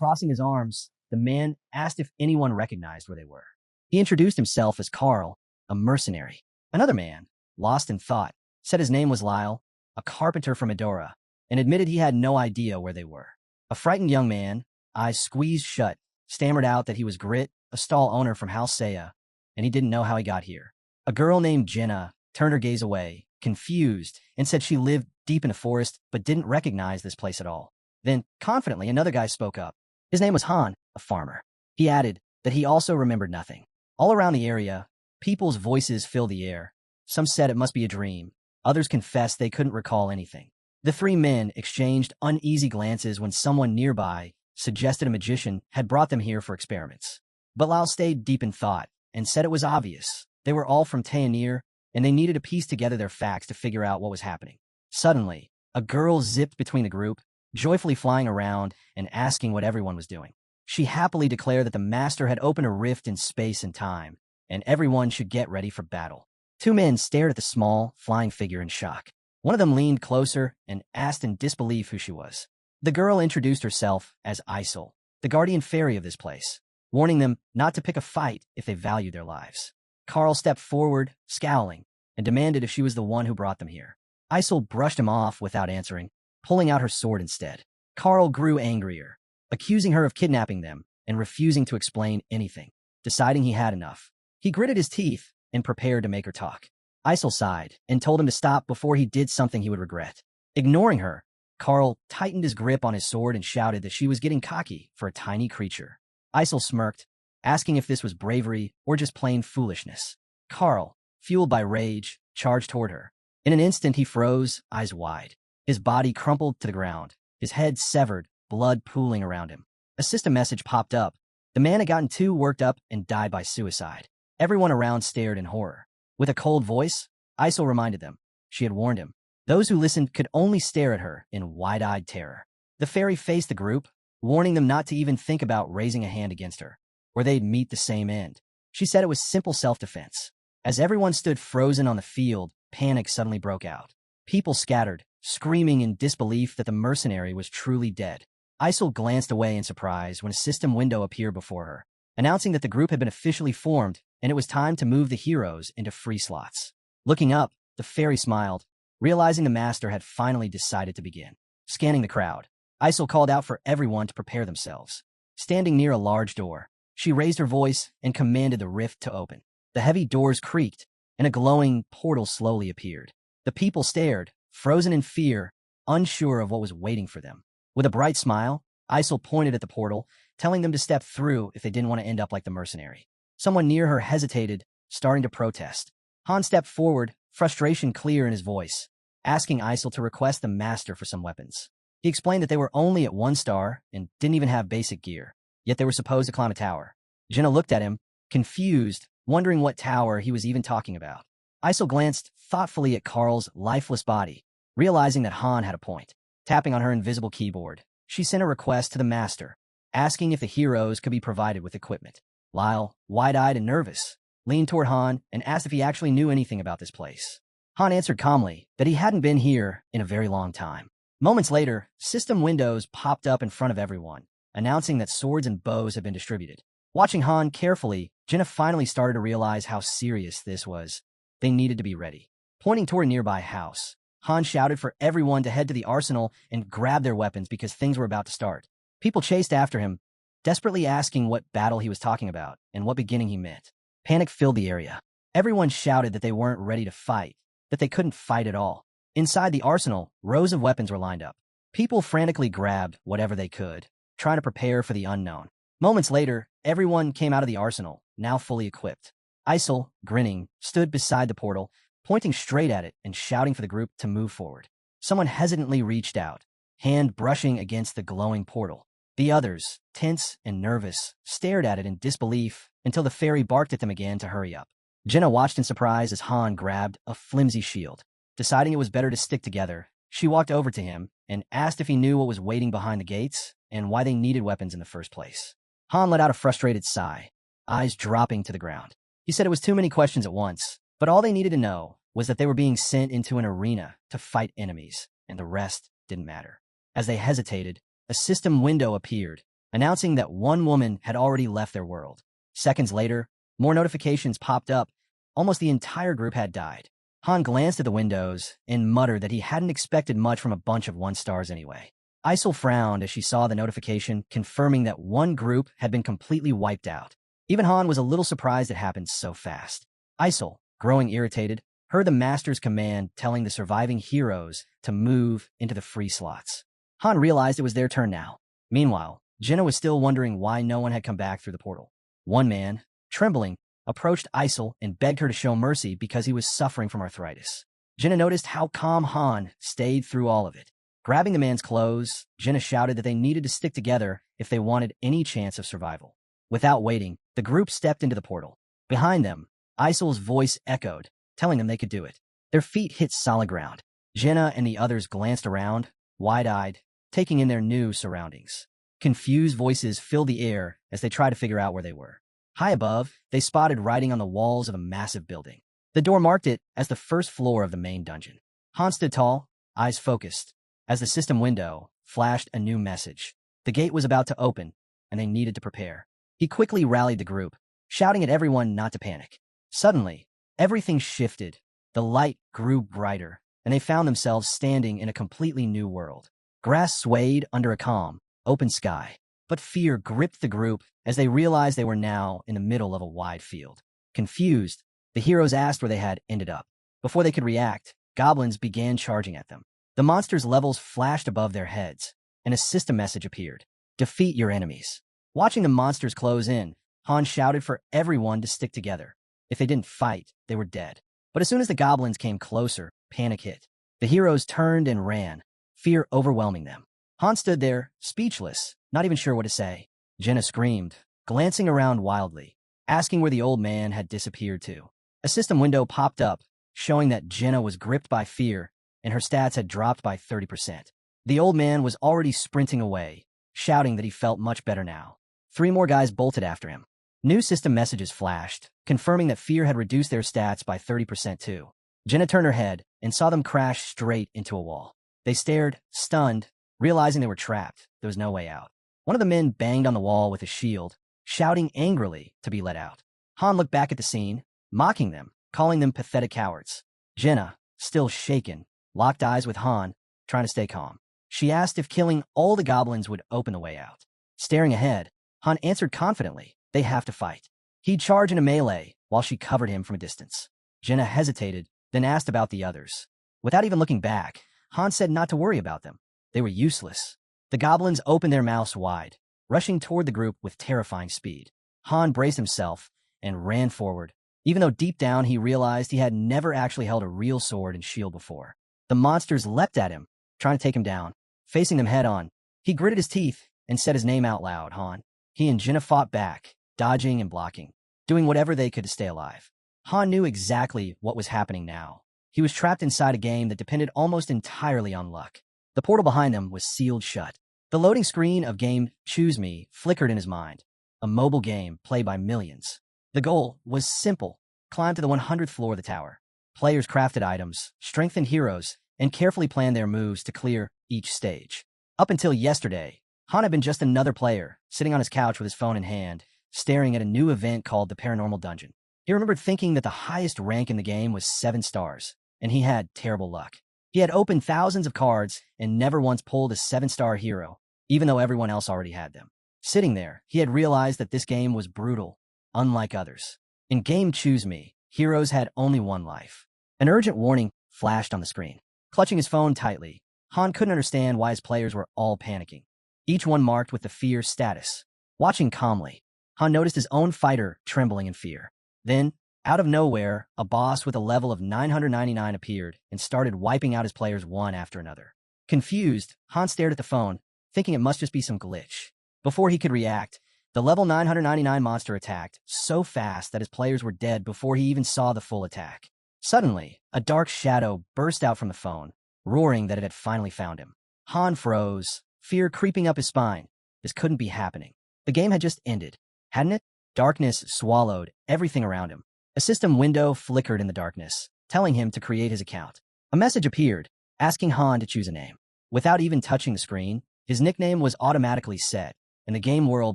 Crossing his arms, the man asked if anyone recognized where they were. He introduced himself as Carl, a mercenary. Another man, lost in thought, said his name was Lyle, a carpenter from Edora, and admitted he had no idea where they were. A frightened young man, eyes squeezed shut, stammered out that he was Grit, a stall owner from House Saya, and he didn't know how he got here. A girl named Jenna turned her gaze away, confused, and said she lived deep in a forest but didn't recognize this place at all. Then, confidently, another guy spoke up. His name was Han, a farmer. He added that he also remembered nothing. All around the area, people's voices filled the air. Some said it must be a dream. Others confessed they couldn't recall anything. The three men exchanged uneasy glances when someone nearby suggested a magician had brought them here for experiments. But Lyle stayed deep in thought and said it was obvious. They were all from Tayanir, and they needed to piece together their facts to figure out what was happening. Suddenly, a girl zipped between the group, joyfully flying around and asking what everyone was doing. She happily declared that the master had opened a rift in space and time, and everyone should get ready for battle. Two men stared at the small, flying figure in shock. One of them leaned closer and asked in disbelief who she was. The girl introduced herself as Isol, the guardian fairy of this place, warning them not to pick a fight if they valued their lives. Carl stepped forward, scowling, and demanded if she was the one who brought them here. Isol brushed him off without answering, pulling out her sword instead. Carl grew angrier, accusing her of kidnapping them and refusing to explain anything. Deciding he had enough, he gritted his teeth and prepared to make her talk. Isol sighed and told him to stop before he did something he would regret. Ignoring her, Carl tightened his grip on his sword and shouted that she was getting cocky for a tiny creature. Isol smirked, asking if this was bravery or just plain foolishness. Carl, fueled by rage, charged toward her. In an instant, he froze, eyes wide. His body crumpled to the ground, his head severed, blood pooling around him. A system message popped up. The man had gotten too worked up and died by suicide. Everyone around stared in horror. With a cold voice, Isol reminded them. She had warned him. Those who listened could only stare at her in wide-eyed terror. The fairy faced the group, warning them not to even think about raising a hand against her, or they'd meet the same end. She said it was simple self-defense. As everyone stood frozen on the field, panic suddenly broke out. People scattered, screaming in disbelief that the mercenary was truly dead. Isol glanced away in surprise when a system window appeared before her, announcing that the group had been officially formed and it was time to move the heroes into free slots. Looking up, the fairy smiled, realizing the master had finally decided to begin. Scanning the crowd, Isol called out for everyone to prepare themselves. Standing near a large door, she raised her voice and commanded the rift to open. The heavy doors creaked, and a glowing portal slowly appeared. The people stared, frozen in fear, unsure of what was waiting for them. With a bright smile, Isol pointed at the portal, telling them to step through if they didn't want to end up like the mercenary. Someone near her hesitated, starting to protest. Han stepped forward, frustration clear in his voice, asking Isol to request the master for some weapons. He explained that they were only at 1 star and didn't even have basic gear, yet they were supposed to climb a tower. Jenna looked at him, confused, wondering what tower he was even talking about. Isol glanced thoughtfully at Carl's lifeless body, realizing that Han had a point. Tapping on her invisible keyboard, she sent a request to the master, asking if the heroes could be provided with equipment. Lyle, wide-eyed and nervous, leaned toward Han and asked if he actually knew anything about this place. Han answered calmly that he hadn't been here in a very long time. Moments later, system windows popped up in front of everyone, announcing that swords and bows had been distributed. Watching Han carefully, Jenna finally started to realize how serious this was. They needed to be ready. Pointing toward a nearby house, Han shouted for everyone to head to the arsenal and grab their weapons because things were about to start. People chased after him, desperately asking what battle he was talking about and what beginning he meant. Panic filled the area. Everyone shouted that they weren't ready to fight, that they couldn't fight at all. Inside the arsenal, rows of weapons were lined up. People frantically grabbed whatever they could, trying to prepare for the unknown. Moments later, everyone came out of the arsenal, now fully equipped. Isol, grinning, stood beside the portal, pointing straight at it and shouting for the group to move forward. Someone hesitantly reached out, hand brushing against the glowing portal. The others, tense and nervous, stared at it in disbelief until the fairy barked at them again to hurry up. Jenna watched in surprise as Han grabbed a flimsy shield. Deciding it was better to stick together, she walked over to him and asked if he knew what was waiting behind the gates and why they needed weapons in the first place. Han let out a frustrated sigh, eyes dropping to the ground. He said it was too many questions at once, but all they needed to know was that they were being sent into an arena to fight enemies, and the rest didn't matter. As they hesitated, a system window appeared, announcing that one woman had already left their world. Seconds later, more notifications popped up. Almost the entire group had died. Han glanced at the windows and muttered that he hadn't expected much from a bunch of 1-stars anyway. Isol frowned as she saw the notification confirming that one group had been completely wiped out. Even Han was a little surprised it happened so fast. Isol, growing irritated, heard the master's command telling the surviving heroes to move into the free slots. Han realized it was their turn now. Meanwhile, Jenna was still wondering why no one had come back through the portal. One man, trembling, approached Isol and begged her to show mercy because he was suffering from arthritis. Jenna noticed how calm Han stayed through all of it. Grabbing the man's clothes, Jenna shouted that they needed to stick together if they wanted any chance of survival. Without waiting, the group stepped into the portal. Behind them, Isol's voice echoed, telling them they could do it. Their feet hit solid ground. Jenna and the others glanced around, wide-eyed, taking in their new surroundings. Confused voices filled the air as they tried to figure out where they were. High above, they spotted writing on the walls of a massive building. The door marked it as the first floor of the main dungeon. Han stood tall, eyes focused, as the system window flashed a new message. The gate was about to open, and they needed to prepare. He quickly rallied the group, shouting at everyone not to panic. Suddenly, everything shifted. The light grew brighter, and they found themselves standing in a completely new world. Grass swayed under a calm, open sky, but fear gripped the group as they realized they were now in the middle of a wide field. Confused, the heroes asked where they had ended up. Before they could react, goblins began charging at them. The monsters' levels flashed above their heads, and a system message appeared. Defeat your enemies. Watching the monsters close in, Han shouted for everyone to stick together. If they didn't fight, they were dead. But as soon as the goblins came closer, panic hit. The heroes turned and ran, fear overwhelming them. Han stood there, speechless, not even sure what to say. Jenna screamed, glancing around wildly, asking where the old man had disappeared to. A system window popped up, showing that Jenna was gripped by fear, and her stats had dropped by 30%. The old man was already sprinting away, shouting that he felt much better now. 3 more guys bolted after him. New system messages flashed, confirming that fear had reduced their stats by 30% too. Jenna turned her head and saw them crash straight into a wall. They stared, stunned, realizing they were trapped. There was no way out. One of the men banged on the wall with a shield, shouting angrily to be let out. Han looked back at the scene, mocking them, calling them pathetic cowards. Jenna, still shaken, locked eyes with Han, trying to stay calm. She asked if killing all the goblins would open the way out. Staring ahead, Han answered confidently, they have to fight. He'd charge in a melee while she covered him from a distance. Jenna hesitated, then asked about the others. Without even looking back, Han said not to worry about them. They were useless. The goblins opened their mouths wide, rushing toward the group with terrifying speed. Han braced himself and ran forward, even though deep down he realized he had never actually held a real sword and shield before. The monsters leapt at him, trying to take him down. Facing them head-on, he gritted his teeth and said his name out loud, Han. He and Jenna fought back, dodging and blocking, doing whatever they could to stay alive. Han knew exactly what was happening now. He was trapped inside a game that depended almost entirely on luck. The portal behind them was sealed shut. The loading screen of game Choose Me flickered in his mind. A mobile game played by millions. The goal was simple: climb to the 100th floor of the tower. Players crafted items, strengthened heroes, and carefully planned their moves to clear each stage. Up until yesterday, Han had been just another player, sitting on his couch with his phone in hand, staring at a new event called the Paranormal Dungeon. He remembered thinking that the highest rank in the game was 7 stars, and he had terrible luck. He had opened thousands of cards and never once pulled a 7-star hero, even though everyone else already had them. Sitting there, he had realized that this game was brutal, unlike others. In game Choose Me, heroes had only one life. An urgent warning flashed on the screen. Clutching his phone tightly, Han couldn't understand why his players were all panicking, each one marked with the fear status. Watching calmly, Han noticed his own fighter trembling in fear. Then, out of nowhere, a boss with a level of 999 appeared and started wiping out his players one after another. Confused, Han stared at the phone, thinking it must just be some glitch. Before he could react, the level 999 monster attacked so fast that his players were dead before he even saw the full attack. Suddenly, a dark shadow burst out from the phone, roaring that it had finally found him. Han froze, fear creeping up his spine. This couldn't be happening. The game had just ended, hadn't it? Darkness swallowed everything around him. A system window flickered in the darkness, telling him to create his account. A message appeared, asking Han to choose a name. Without even touching the screen, his nickname was automatically set, and the game world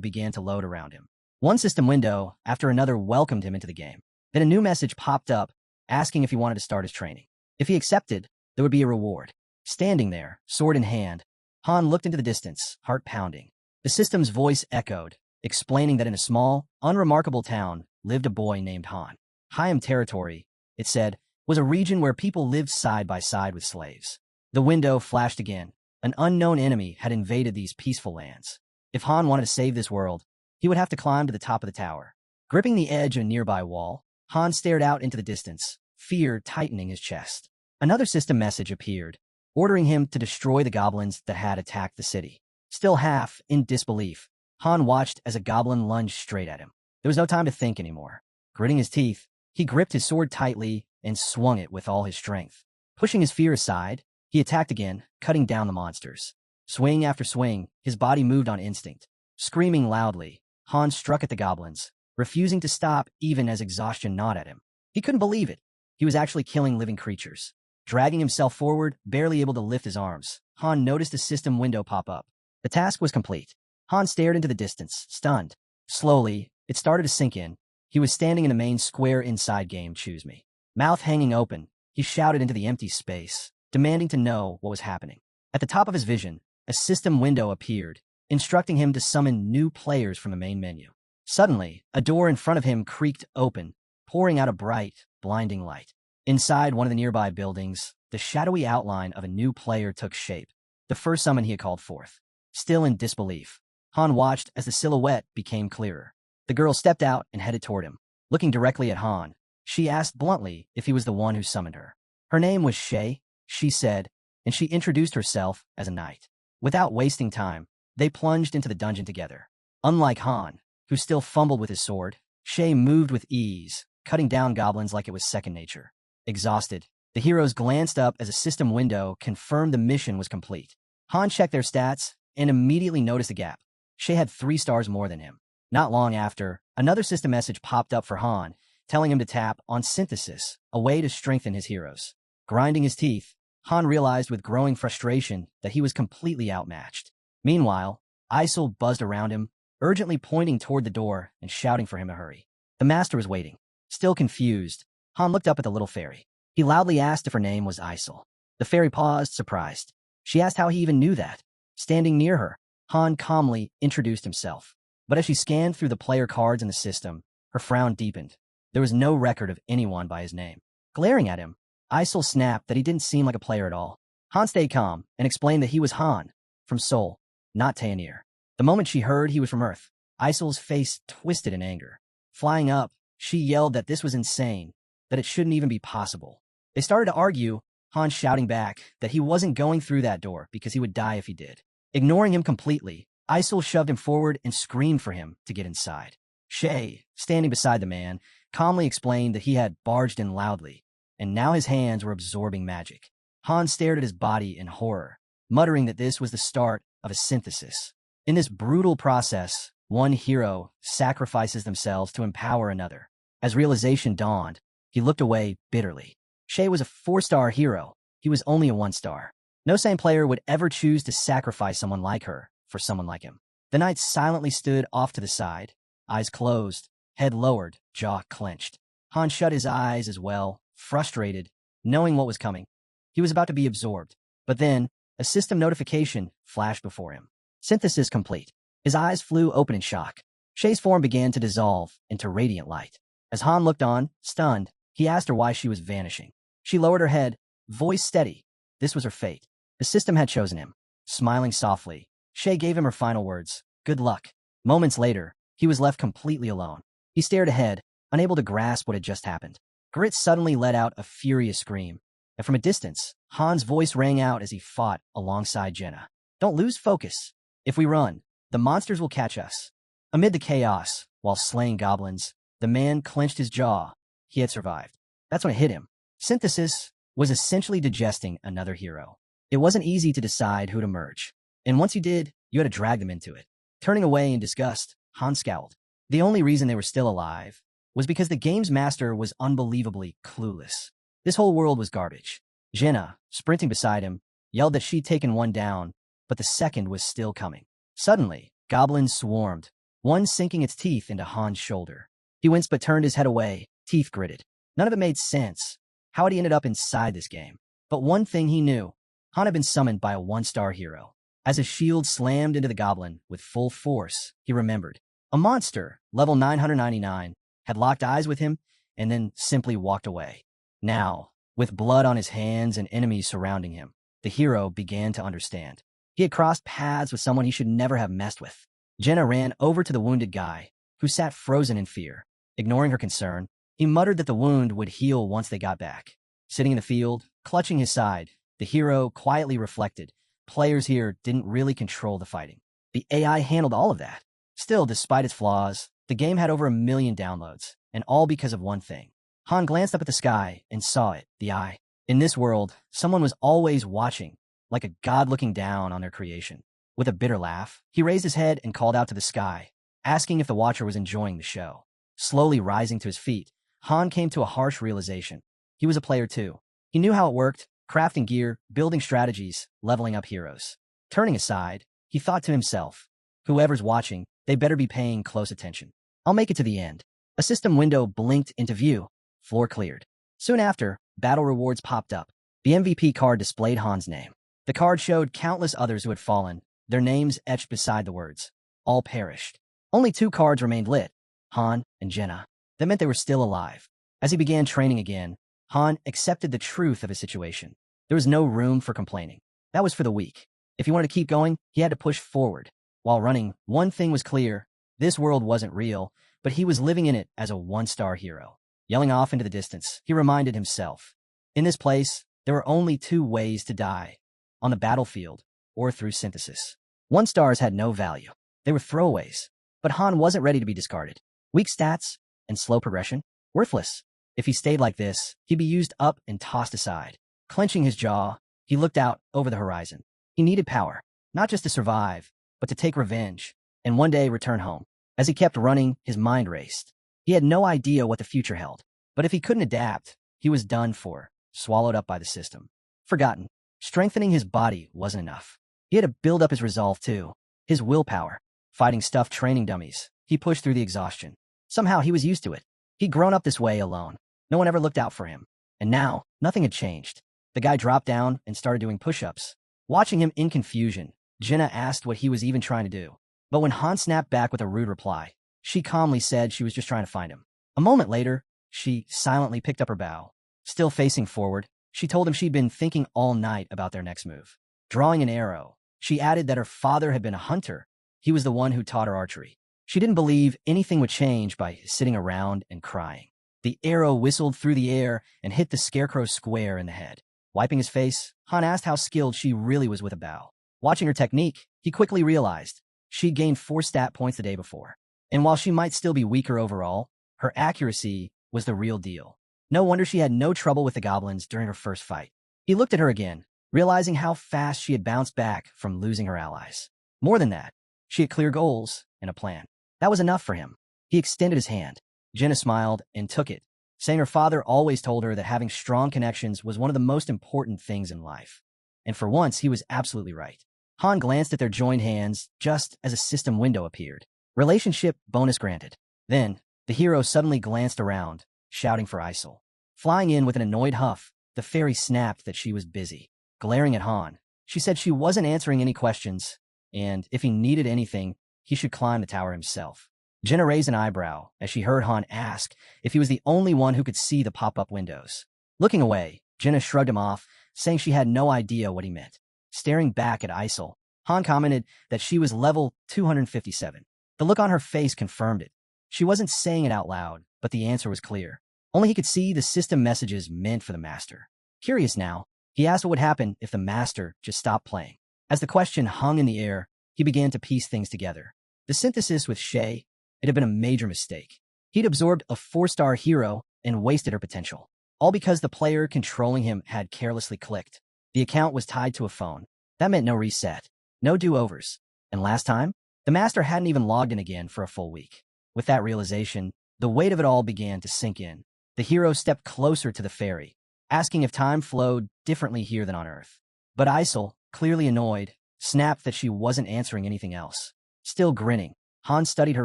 began to load around him. One system window after another welcomed him into the game. Then a new message popped up asking if he wanted to start his training. If he accepted, there would be a reward. Standing there, sword in hand, Han looked into the distance, heart pounding. The system's voice echoed, explaining that in a small, unremarkable town lived a boy named Han. Hayam territory, it said, was a region where people lived side by side with slaves. The window flashed again. An unknown enemy had invaded these peaceful lands. If Han wanted to save this world, he would have to climb to the top of the tower. Gripping the edge of a nearby wall, Han stared out into the distance, fear tightening his chest. Another system message appeared, ordering him to destroy the goblins that had attacked the city. Still half in disbelief, Han watched as a goblin lunged straight at him. There was no time to think anymore. Gritting his teeth, he gripped his sword tightly and swung it with all his strength. Pushing his fear aside, he attacked again, cutting down the monsters. Swing after swing, his body moved on instinct. Screaming loudly, Han struck at the goblins, refusing to stop even as exhaustion gnawed at him. He couldn't believe it. He was actually killing living creatures. Dragging himself forward, barely able to lift his arms, Han noticed a system window pop up. The task was complete. Han stared into the distance, stunned. Slowly, it started to sink in. He was standing in the main square inside game Choose Me. Mouth hanging open, he shouted into the empty space, demanding to know what was happening. At the top of his vision, a system window appeared, instructing him to summon new players from the main menu. Suddenly, a door in front of him creaked open, pouring out a bright, blinding light. Inside one of the nearby buildings, the shadowy outline of a new player took shape, the first summon he had called forth. Still in disbelief, Han watched as the silhouette became clearer. The girl stepped out and headed toward him. Looking directly at Han, she asked bluntly if he was the one who summoned her. Her name was Shay, she said, and she introduced herself as a knight. Without wasting time, they plunged into the dungeon together. Unlike Han, who still fumbled with his sword, Shay moved with ease, cutting down goblins like it was second nature. Exhausted, the heroes glanced up as a system window confirmed the mission was complete. Han checked their stats and immediately noticed a gap. Shay had 3 stars more than him. Not long after, another system message popped up for Han, telling him to tap on Synthesis, a way to strengthen his heroes. Grinding his teeth, Han realized with growing frustration that he was completely outmatched. Meanwhile, Isol buzzed around him, urgently pointing toward the door and shouting for him to hurry. The master was waiting. Still confused, Han looked up at the little fairy. He loudly asked if her name was Isol. The fairy paused, surprised. She asked how he even knew that. Standing near her, Han calmly introduced himself. But as she scanned through the player cards in the system, her frown deepened. There was no record of anyone by his name. Glaring at him, Isol snapped that he didn't seem like a player at all. Han stayed calm and explained that he was Han, from Seoul, not Tayanir. The moment she heard he was from Earth, Isol's face twisted in anger. Flying up, she yelled that this was insane, that it shouldn't even be possible. They started to argue, Han shouting back that he wasn't going through that door because he would die if he did. Ignoring him completely, Isol shoved him forward and screamed for him to get inside. Shay, standing beside the man, calmly explained that he had barged in loudly, and now his hands were absorbing magic. Han stared at his body in horror, muttering that this was the start of a synthesis. In this brutal process, one hero sacrifices themselves to empower another. As realization dawned, he looked away bitterly. Shay was a 4-star hero. He was only a 1-star. No sane player would ever choose to sacrifice someone like her for someone like him. The knight silently stood off to the side, eyes closed, head lowered, jaw clenched. Han shut his eyes as well, frustrated, knowing what was coming. He was about to be absorbed. But then, a system notification flashed before him. Synthesis complete. His eyes flew open in shock. Shay's form began to dissolve into radiant light. As Han looked on, stunned, he asked her why she was vanishing. She lowered her head, voice steady. This was her fate. The system had chosen him. Smiling softly, Shay gave him her final words. Good luck. Moments later, he was left completely alone. He stared ahead, unable to grasp what had just happened. Grit suddenly let out a furious scream, and from a distance, Han's voice rang out as he fought alongside Jenna. Don't lose focus. If we run, the monsters will catch us. Amid the chaos, while slaying goblins, the man clenched his jaw. He had survived. That's when it hit him. Synthesis was essentially digesting another hero. It wasn't easy to decide who to merge, and once you did, you had to drag them into it. Turning away in disgust, Han scowled. The only reason they were still alive was because the game's master was unbelievably clueless. This whole world was garbage. Jenna, sprinting beside him, yelled that she'd taken one down, but the second was still coming. Suddenly, Goblins swarmed, one sinking its teeth into Han's shoulder. He winced but turned his head away, teeth gritted. None of it made sense. How had he ended up inside this game? But one thing he knew, Han had been summoned by a one-star hero. As his shield slammed into the goblin with full force, he remembered. A monster, level 999, had locked eyes with him and then simply walked away. Now, with blood on his hands and enemies surrounding him, the hero began to understand. He had crossed paths with someone he should never have messed with. Jenna ran over to the wounded guy, who sat frozen in fear. Ignoring her concern, he muttered that the wound would heal once they got back. Sitting in the field, clutching his side, the hero quietly reflected. Players here didn't really control the fighting. The AI handled all of that. Still, despite its flaws, the game had over 1 million downloads, and all because of one thing. Han glanced up at the sky and saw it, the eye. In this world, someone was always watching, like a god looking down on their creation. With a bitter laugh, he raised his head and called out to the sky, asking if the watcher was enjoying the show. Slowly rising to his feet, Han came to a harsh realization. He was a player too. He knew how it worked, crafting gear, building strategies, leveling up heroes. Turning aside, he thought to himself, whoever's watching, they better be paying close attention. I'll make it to the end. A system window blinked into view. Floor cleared. Soon after, battle rewards popped up. The MVP card displayed Han's name. The card showed countless others who had fallen, their names etched beside the words. All perished. Only 2 cards remained lit, Han and Jenna. That meant they were still alive. As he began training again, Han accepted the truth of his situation. There was no room for complaining. That was for the weak. If he wanted to keep going, he had to push forward. While running, one thing was clear. This world wasn't real, but he was living in it as a one-star hero. Yelling off into the distance, he reminded himself. In this place, there were only 2 ways to die. On the battlefield, or through synthesis. 1-stars had no value. They were throwaways. But Han wasn't ready to be discarded. Weak stats and slow progression? Worthless. If he stayed like this, he'd be used up and tossed aside. Clenching his jaw, he looked out over the horizon. He needed power, not just to survive, but to take revenge, and one day return home. As he kept running, his mind raced. He had no idea what the future held, but if he couldn't adapt, he was done for, swallowed up by the system. Forgotten. Strengthening his body wasn't enough. He had to build up his resolve too, his willpower. Fighting stuffed training dummies, he pushed through the exhaustion. Somehow he was used to it. He'd grown up this way alone. No one ever looked out for him. And now, nothing had changed. The guy dropped down and started doing push-ups. Watching him in confusion, Jenna asked what he was even trying to do. But when Han snapped back with a rude reply, she calmly said she was just trying to find him. A moment later, she silently picked up her bow. Still facing forward, she told him she'd been thinking all night about their next move. Drawing an arrow, she added that her father had been a hunter. He was the one who taught her archery. She didn't believe anything would change by sitting around and crying. The arrow whistled through the air and hit the scarecrow square in the head. Wiping his face, Han asked how skilled she really was with a bow. Watching her technique, he quickly realized she'd gained 4 stat points the day before. And while she might still be weaker overall, her accuracy was the real deal. No wonder she had no trouble with the goblins during her first fight. He looked at her again, realizing how fast she had bounced back from losing her allies. More than that, she had clear goals and a plan. That was enough for him. He extended his hand. Jenna smiled and took it, saying her father always told her that having strong connections was one of the most important things in life. And for once, he was absolutely right. Han glanced at their joined hands just as a system window appeared. Relationship bonus granted. Then, the hero suddenly glanced around, shouting for Isol. Flying in with an annoyed huff, the fairy snapped that she was busy. Glaring at Han, she said she wasn't answering any questions, and if he needed anything, he should climb the tower himself. Jenna raised an eyebrow as she heard Han ask if he was the only one who could see the pop-up windows. Looking away, Jenna shrugged him off, saying she had no idea what he meant. Staring back at Isol, Han commented that she was level 257. The look on her face confirmed it. She wasn't saying it out loud, but the answer was clear. Only he could see the system messages meant for the master. Curious now, he asked what would happen if the master just stopped playing. As the question hung in the air, he began to piece things together. The synthesis with Shay, it had been a major mistake. He'd absorbed a 4-star hero and wasted her potential. All because the player controlling him had carelessly clicked. The account was tied to a phone. That meant no reset, no do-overs. And last time, the master hadn't even logged in again for a full week. With that realization, the weight of it all began to sink in. The hero stepped closer to the fairy, asking if time flowed differently here than on Earth. But Isol, clearly annoyed, snapped that she wasn't answering anything else. Still grinning, Han studied her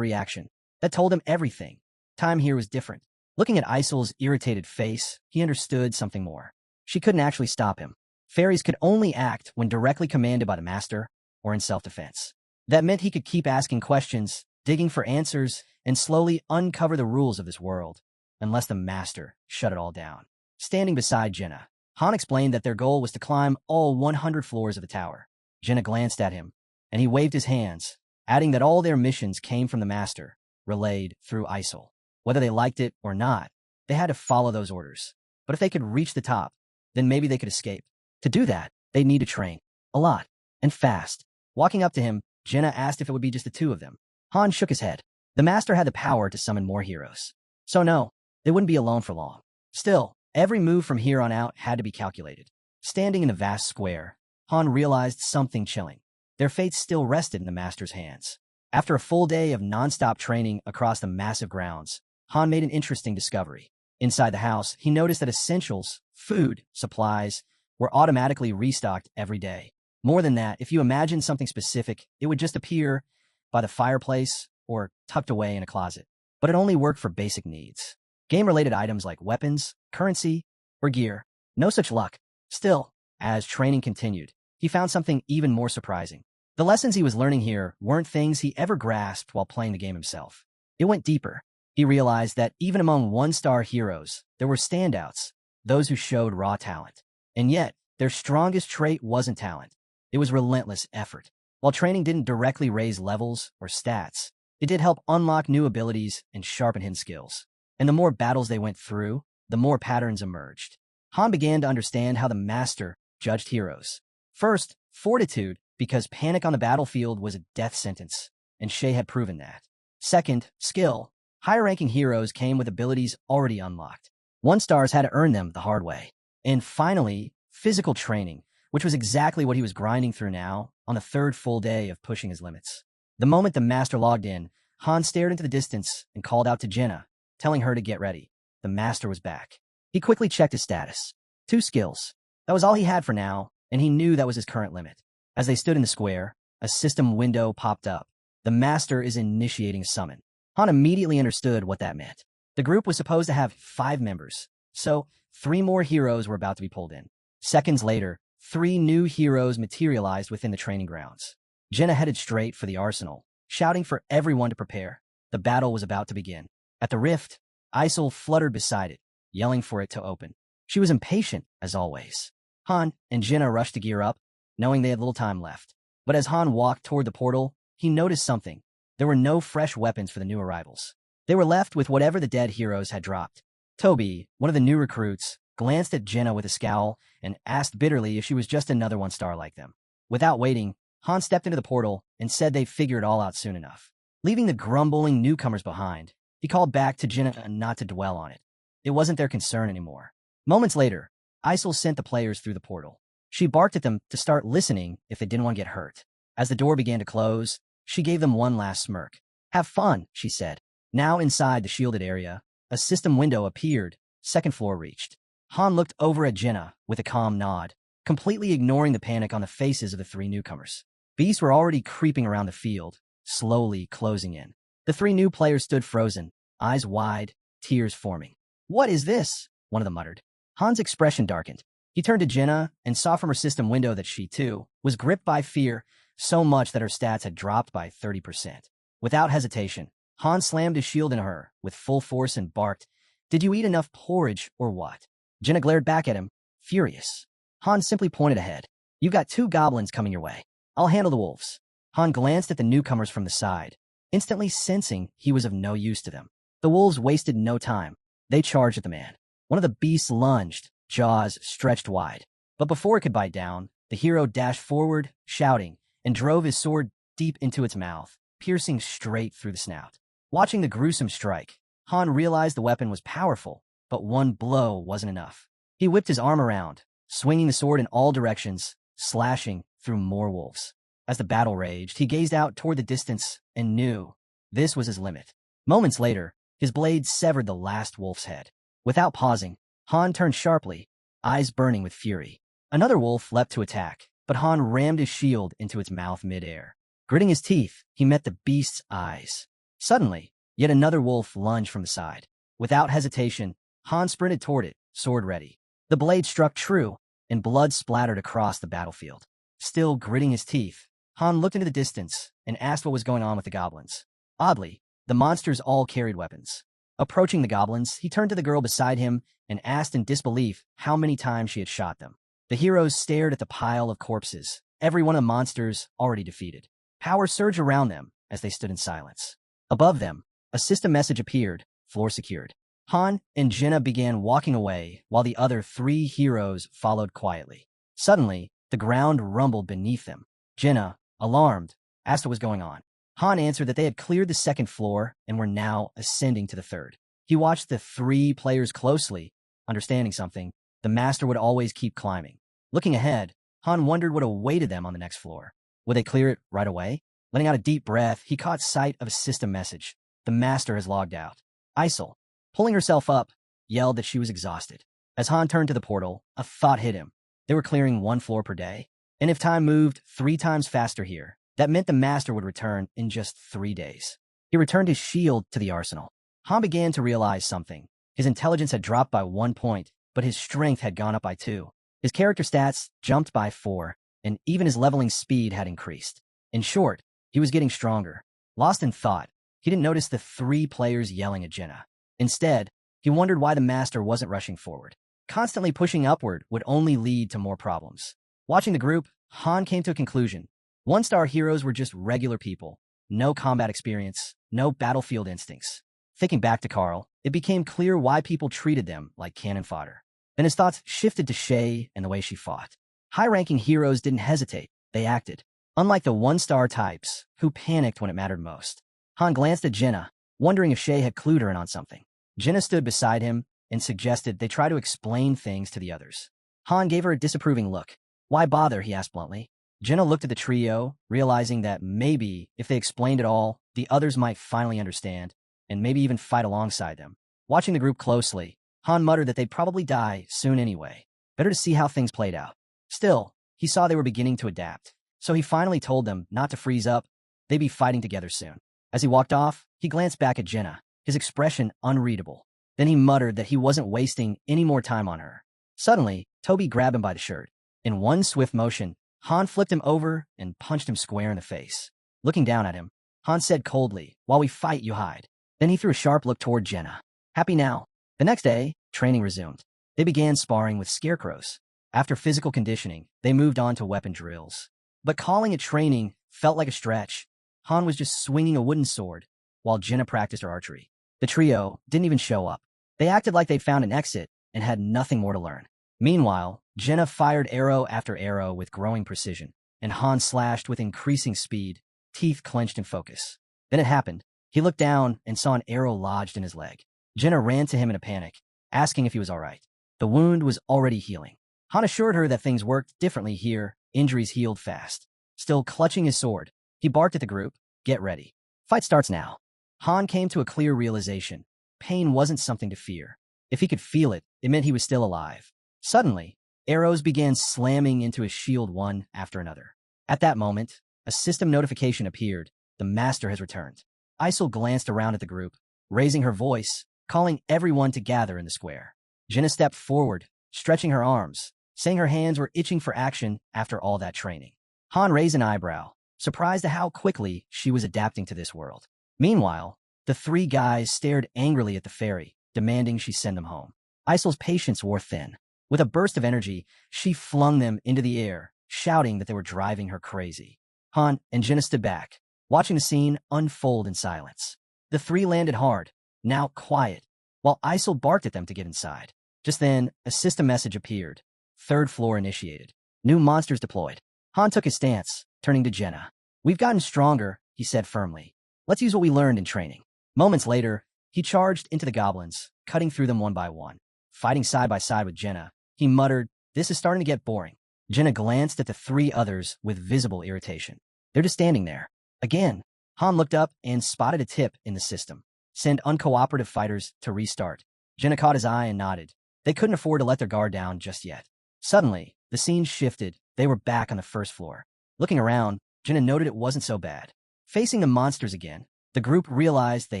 reaction. That told him everything. Time here was different. Looking at Isol's irritated face, he understood something more. She couldn't actually stop him. Fairies could only act when directly commanded by the master or in self-defense. That meant he could keep asking questions, digging for answers, and slowly uncover the rules of this world, unless the master shut it all down. Standing beside Jenna, Han explained that their goal was to climb all 100 floors of the tower. Jenna glanced at him, and he waved his hands, adding that all their missions came from the master, relayed through Isol. Whether they liked it or not, they had to follow those orders. But if they could reach the top, then maybe they could escape. To do that, they'd need to train. A lot. And fast. Walking up to him, Jenna asked if it would be just the two of them. Han shook his head. The master had the power to summon more heroes. So no, they wouldn't be alone for long. Still, every move from here on out had to be calculated. Standing in the vast square, Han realized something chilling. Their fates still rested in the master's hands. After a full day of non-stop training across the massive grounds, Han made an interesting discovery. Inside the house, he noticed that essentials, food, supplies, were automatically restocked every day. More than that, if you imagine something specific, it would just appear by the fireplace or tucked away in a closet. But it only worked for basic needs. Game-related items like weapons, currency, or gear. No such luck. Still, as training continued, he found something even more surprising. The lessons he was learning here weren't things he ever grasped while playing the game himself. It went deeper. He realized that even among one-star heroes, there were standouts, those who showed raw talent. And yet, their strongest trait wasn't talent. It was relentless effort. While training didn't directly raise levels or stats, it did help unlock new abilities and sharpen hidden skills. And the more battles they went through, the more patterns emerged. Han began to understand how the master judged heroes. First, fortitude, because panic on the battlefield was a death sentence, and Shay had proven that. Second, skill. Higher-ranking heroes came with abilities already unlocked. One-stars had to earn them the hard way. And finally, physical training, which was exactly what he was grinding through now on the third full day of pushing his limits. The moment the master logged in, Han stared into the distance and called out to Jenna, telling her to get ready. The master was back. He quickly checked his status. 2 skills. That was all he had for now, and he knew that was his current limit. As they stood in the square, a system window popped up. The master is initiating a summon. Han immediately understood what that meant. The group was supposed to have 5 members, so 3 more heroes were about to be pulled in. Seconds later, 3 new heroes materialized within the training grounds. Jenna headed straight for the arsenal, shouting for everyone to prepare. The battle was about to begin. At the rift, Isol fluttered beside it, yelling for it to open. She was impatient, as always. Han and Jenna rushed to gear up, knowing they had little time left. But as Han walked toward the portal, he noticed something. There were no fresh weapons for the new arrivals. They were left with whatever the dead heroes had dropped. Toby, one of the new recruits, glanced at Jenna with a scowl and asked bitterly if she was just another one-star like them. Without waiting, Han stepped into the portal and said they'd figure it all out soon enough. Leaving the grumbling newcomers behind, he called back to Jenna not to dwell on it. It wasn't their concern anymore. Moments later, Isol sent the players through the portal. She barked at them to start listening if they didn't want to get hurt. As the door began to close, she gave them one last smirk. "Have fun," she said. Now inside the shielded area, a system window appeared, 2nd floor reached. Han looked over at Jenna with a calm nod, completely ignoring the panic on the faces of the 3 newcomers. Beasts were already creeping around the field, slowly closing in. The 3 new players stood frozen, eyes wide, tears forming. "What is this?" one of them muttered. Han's expression darkened. He turned to Jenna and saw from her system window that she, too, was gripped by fear so much that her stats had dropped by 30%. Without hesitation, Han slammed his shield into her with full force and barked, "Did you eat enough porridge or what?" Jenna glared back at him, furious. Han simply pointed ahead. "You've got 2 goblins coming your way. I'll handle the wolves." Han glanced at the newcomers from the side, instantly sensing he was of no use to them. The wolves wasted no time. They charged at the man. One of the beasts lunged, jaws stretched wide. But before it could bite down, the hero dashed forward, shouting, and drove his sword deep into its mouth, piercing straight through the snout. Watching the gruesome strike, Han realized the weapon was powerful, but one blow wasn't enough. He whipped his arm around, swinging the sword in all directions, slashing through more wolves. As the battle raged, he gazed out toward the distance and knew this was his limit. Moments later, his blade severed the last wolf's head. Without pausing, Han turned sharply, eyes burning with fury. Another wolf leapt to attack, but Han rammed his shield into its mouth mid-air. Gritting his teeth, he met the beast's eyes. Suddenly, yet another wolf lunged from the side. Without hesitation, Han sprinted toward it, sword ready. The blade struck true, and blood splattered across the battlefield. Still gritting his teeth, Han looked into the distance and asked what was going on with the goblins. Oddly, the monsters all carried weapons. Approaching the goblins, he turned to the girl beside him and asked in disbelief how many times she had shot them. The heroes stared at the pile of corpses, every one of the monsters already defeated. Power surged around them as they stood in silence. Above them, a system message appeared, floor secured. Han and Jenna began walking away while the other 3 heroes followed quietly. Suddenly, the ground rumbled beneath them. Jenna, alarmed, asked what was going on. Han answered that they had cleared the 2nd floor and were now ascending to the 3rd. He watched the 3 players closely, understanding something. The master would always keep climbing. Looking ahead, Han wondered what awaited them on the next floor. Would they clear it right away? Letting out a deep breath, he caught sight of a system message. The master has logged out. Isol, pulling herself up, yelled that she was exhausted. As Han turned to the portal, a thought hit him. They were clearing 1 floor per day. And if time moved 3 times faster here, that meant the master would return in just 3 days. He returned his shield to the arsenal. Han began to realize something. His intelligence had dropped by 1 point, but his strength had gone up by 2. His character stats jumped by 4, and even his leveling speed had increased. In short, he was getting stronger. Lost in thought, he didn't notice the 3 players yelling at Jenna. Instead, he wondered why the master wasn't rushing forward. Constantly pushing upward would only lead to more problems. Watching the group, Han came to a conclusion. 1-star heroes were just regular people. No combat experience, no battlefield instincts. Thinking back to Carl, it became clear why people treated them like cannon fodder. Then his thoughts shifted to Shay and the way she fought. High-ranking heroes didn't hesitate, they acted. Unlike the 1-star types, who panicked when it mattered most. Han glanced at Jenna, wondering if Shay had clued her in on something. Jenna stood beside him and suggested they try to explain things to the others. Han gave her a disapproving look. Why bother, he asked bluntly. Jenna looked at the trio, realizing that maybe, if they explained it all, the others might finally understand, and maybe even fight alongside them. Watching the group closely, Han muttered that they'd probably die soon anyway. Better to see how things played out. Still, he saw they were beginning to adapt, so he finally told them not to freeze up. They'd be fighting together soon. As he walked off, he glanced back at Jenna, his expression unreadable. Then he muttered that he wasn't wasting any more time on her. Suddenly, Toby grabbed him by the shirt. In one swift motion, Han flipped him over and punched him square in the face. Looking down at him, Han said coldly, "While we fight, you hide." Then he threw a sharp look toward Jenna. Happy now. The next day, training resumed. They began sparring with scarecrows. After physical conditioning, they moved on to weapon drills. But calling it training felt like a stretch. Han was just swinging a wooden sword, while Jenna practiced her archery. The trio didn't even show up. They acted like they'd found an exit and had nothing more to learn. Meanwhile, Jenna fired arrow after arrow with growing precision, and Han slashed with increasing speed, teeth clenched in focus. Then it happened. He looked down and saw an arrow lodged in his leg. Jenna ran to him in a panic, asking if he was all right. The wound was already healing. Han assured her that things worked differently here, injuries healed fast. Still clutching his sword, he barked at the group, "Get ready. Fight starts now." Han came to a clear realization. Pain wasn't something to fear. If he could feel it, it meant he was still alive. Suddenly, arrows began slamming into his shield one after another. At that moment, a system notification appeared. The master has returned. Isol glanced around at the group, raising her voice, calling everyone to gather in the square. Jenna stepped forward, stretching her arms, saying her hands were itching for action after all that training. Han raised an eyebrow, surprised at how quickly she was adapting to this world. Meanwhile, the 3 guys stared angrily at the fairy, demanding she send them home. Isol's patience wore thin. With a burst of energy, she flung them into the air, shouting that they were driving her crazy. Han and Jenna stood back, watching the scene unfold in silence. The 3 landed hard, now quiet, while Isol barked at them to get inside. Just then, a system message appeared. 3rd floor initiated. New monsters deployed. Han took his stance, turning to Jenna. "We've gotten stronger," he said firmly. "Let's use what we learned in training." Moments later, he charged into the goblins, cutting through them one by one. Fighting side by side with Jenna, he muttered, "This is starting to get boring." Jenna glanced at the 3 others with visible irritation. They're just standing there. Again, Han looked up and spotted a tip in the system. Send uncooperative fighters to restart. Jenna caught his eye and nodded. They couldn't afford to let their guard down just yet. Suddenly, the scene shifted. They were back on the 1st floor. Looking around, Jenna noted it wasn't so bad. Facing the monsters again, the group realized they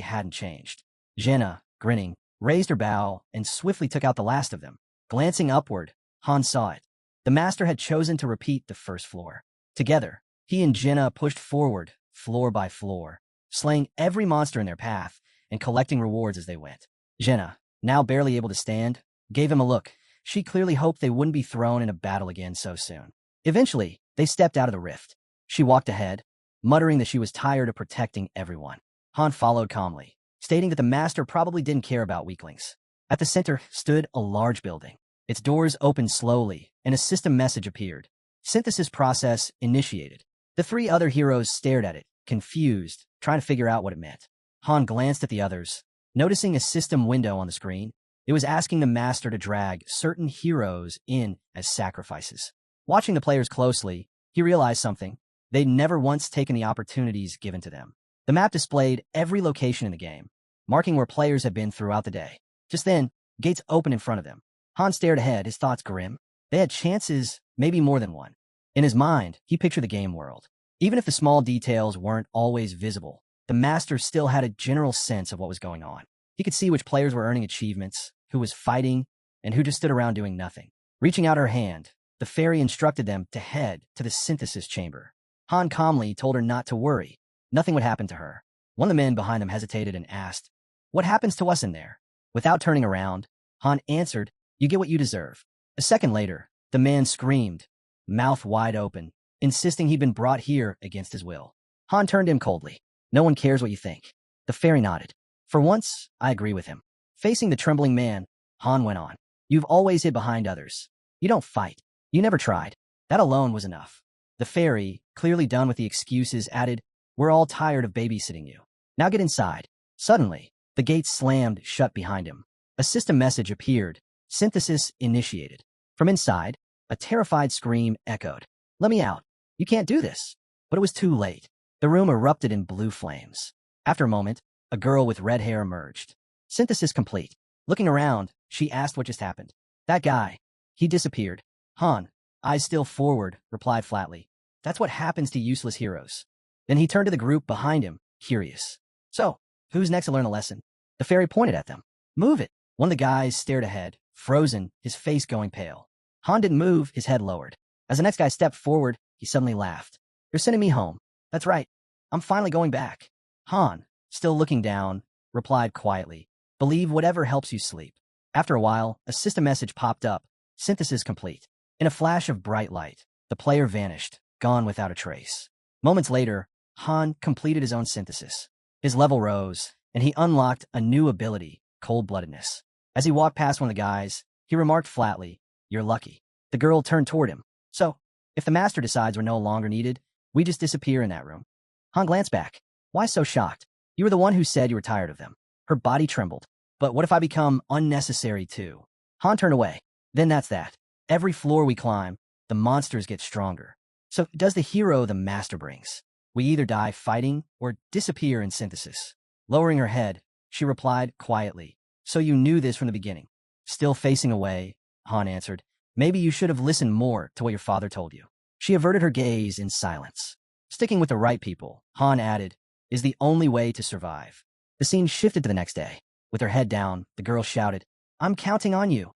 hadn't changed. Jenna, grinning, raised her bow and swiftly took out the last of them. Glancing upward, Han saw it. The master had chosen to repeat the first floor. Together, he and Jenna pushed forward, floor by floor, slaying every monster in their path and collecting rewards as they went. Jenna, now barely able to stand, gave him a look. She clearly hoped they wouldn't be thrown in a battle again so soon. Eventually, they stepped out of the rift. She walked ahead, muttering that she was tired of protecting everyone. Han followed calmly, stating that the master probably didn't care about weaklings. At the center stood a large building. Its doors opened slowly, and a system message appeared. Synthesis process initiated. The three other heroes stared at it, confused, trying to figure out what it meant. Han glanced at the others, noticing a system window on the screen. It was asking the master to drag certain heroes in as sacrifices. Watching the players closely, he realized something. They'd never once taken the opportunities given to them. The map displayed every location in the game, marking where players had been throughout the day. Just then, gates opened in front of them. Han stared ahead, his thoughts grim. They had chances, maybe more than one. In his mind, he pictured the game world. Even if the small details weren't always visible, the master still had a general sense of what was going on. He could see which players were earning achievements, who was fighting, and who just stood around doing nothing. Reaching out her hand, the fairy instructed them to head to the synthesis chamber. Han calmly told her not to worry. Nothing would happen to her. One of the men behind them hesitated and asked, "What happens to us in there?" Without turning around, Han answered, "You get what you deserve." A second later, the man screamed, mouth wide open, insisting he'd been brought here against his will. Han turned to him coldly. "No one cares what you think." The fairy nodded. "For once, I agree with him." Facing the trembling man, Han went on. "You've always hid behind others. You don't fight. You never tried. That alone was enough." The fairy, clearly done with the excuses, added, "We're all tired of babysitting you. Now get inside." Suddenly, the gate slammed shut behind him. A system message appeared. Synthesis initiated. From inside, a terrified scream echoed. "Let me out. You can't do this." But it was too late. The room erupted in blue flames. After a moment, a girl with red hair emerged. Synthesis complete. Looking around, she asked what just happened. "That guy. He disappeared." Han, eyes still forward, replied flatly. "That's what happens to useless heroes." Then he turned to the group behind him, curious. "So, who's next to learn a lesson?" The fairy pointed at them. "Move it." One of the guys stared ahead, frozen, his face going pale. Han didn't move, his head lowered. As the next guy stepped forward, he suddenly laughed. "You're sending me home." "That's right. I'm finally going back." Han, still looking down, replied quietly, "Believe whatever helps you sleep." After a while, a system message popped up. Synthesis complete. In a flash of bright light, the player vanished, gone without a trace. Moments later, Han completed his own synthesis. His level rose, and he unlocked a new ability, cold-bloodedness. As he walked past one of the guys, he remarked flatly, "You're lucky." The girl turned toward him. "So, if the master decides we're no longer needed, we just disappear in that room." Han glanced back. "Why so shocked? You were the one who said you were tired of them." Her body trembled. "But what if I become unnecessary too?" Han turned away. "Then that's that. Every floor we climb, the monsters get stronger. So does the hero the master brings. We either die fighting or disappear in synthesis." Lowering her head, she replied quietly, "So you knew this from the beginning." Still facing away, Han answered, "Maybe you should have listened more to what your father told you." She averted her gaze in silence. "Sticking with the right people," Han added, "is the only way to survive." The scene shifted to the next day. With her head down, the girl shouted, "I'm counting on you."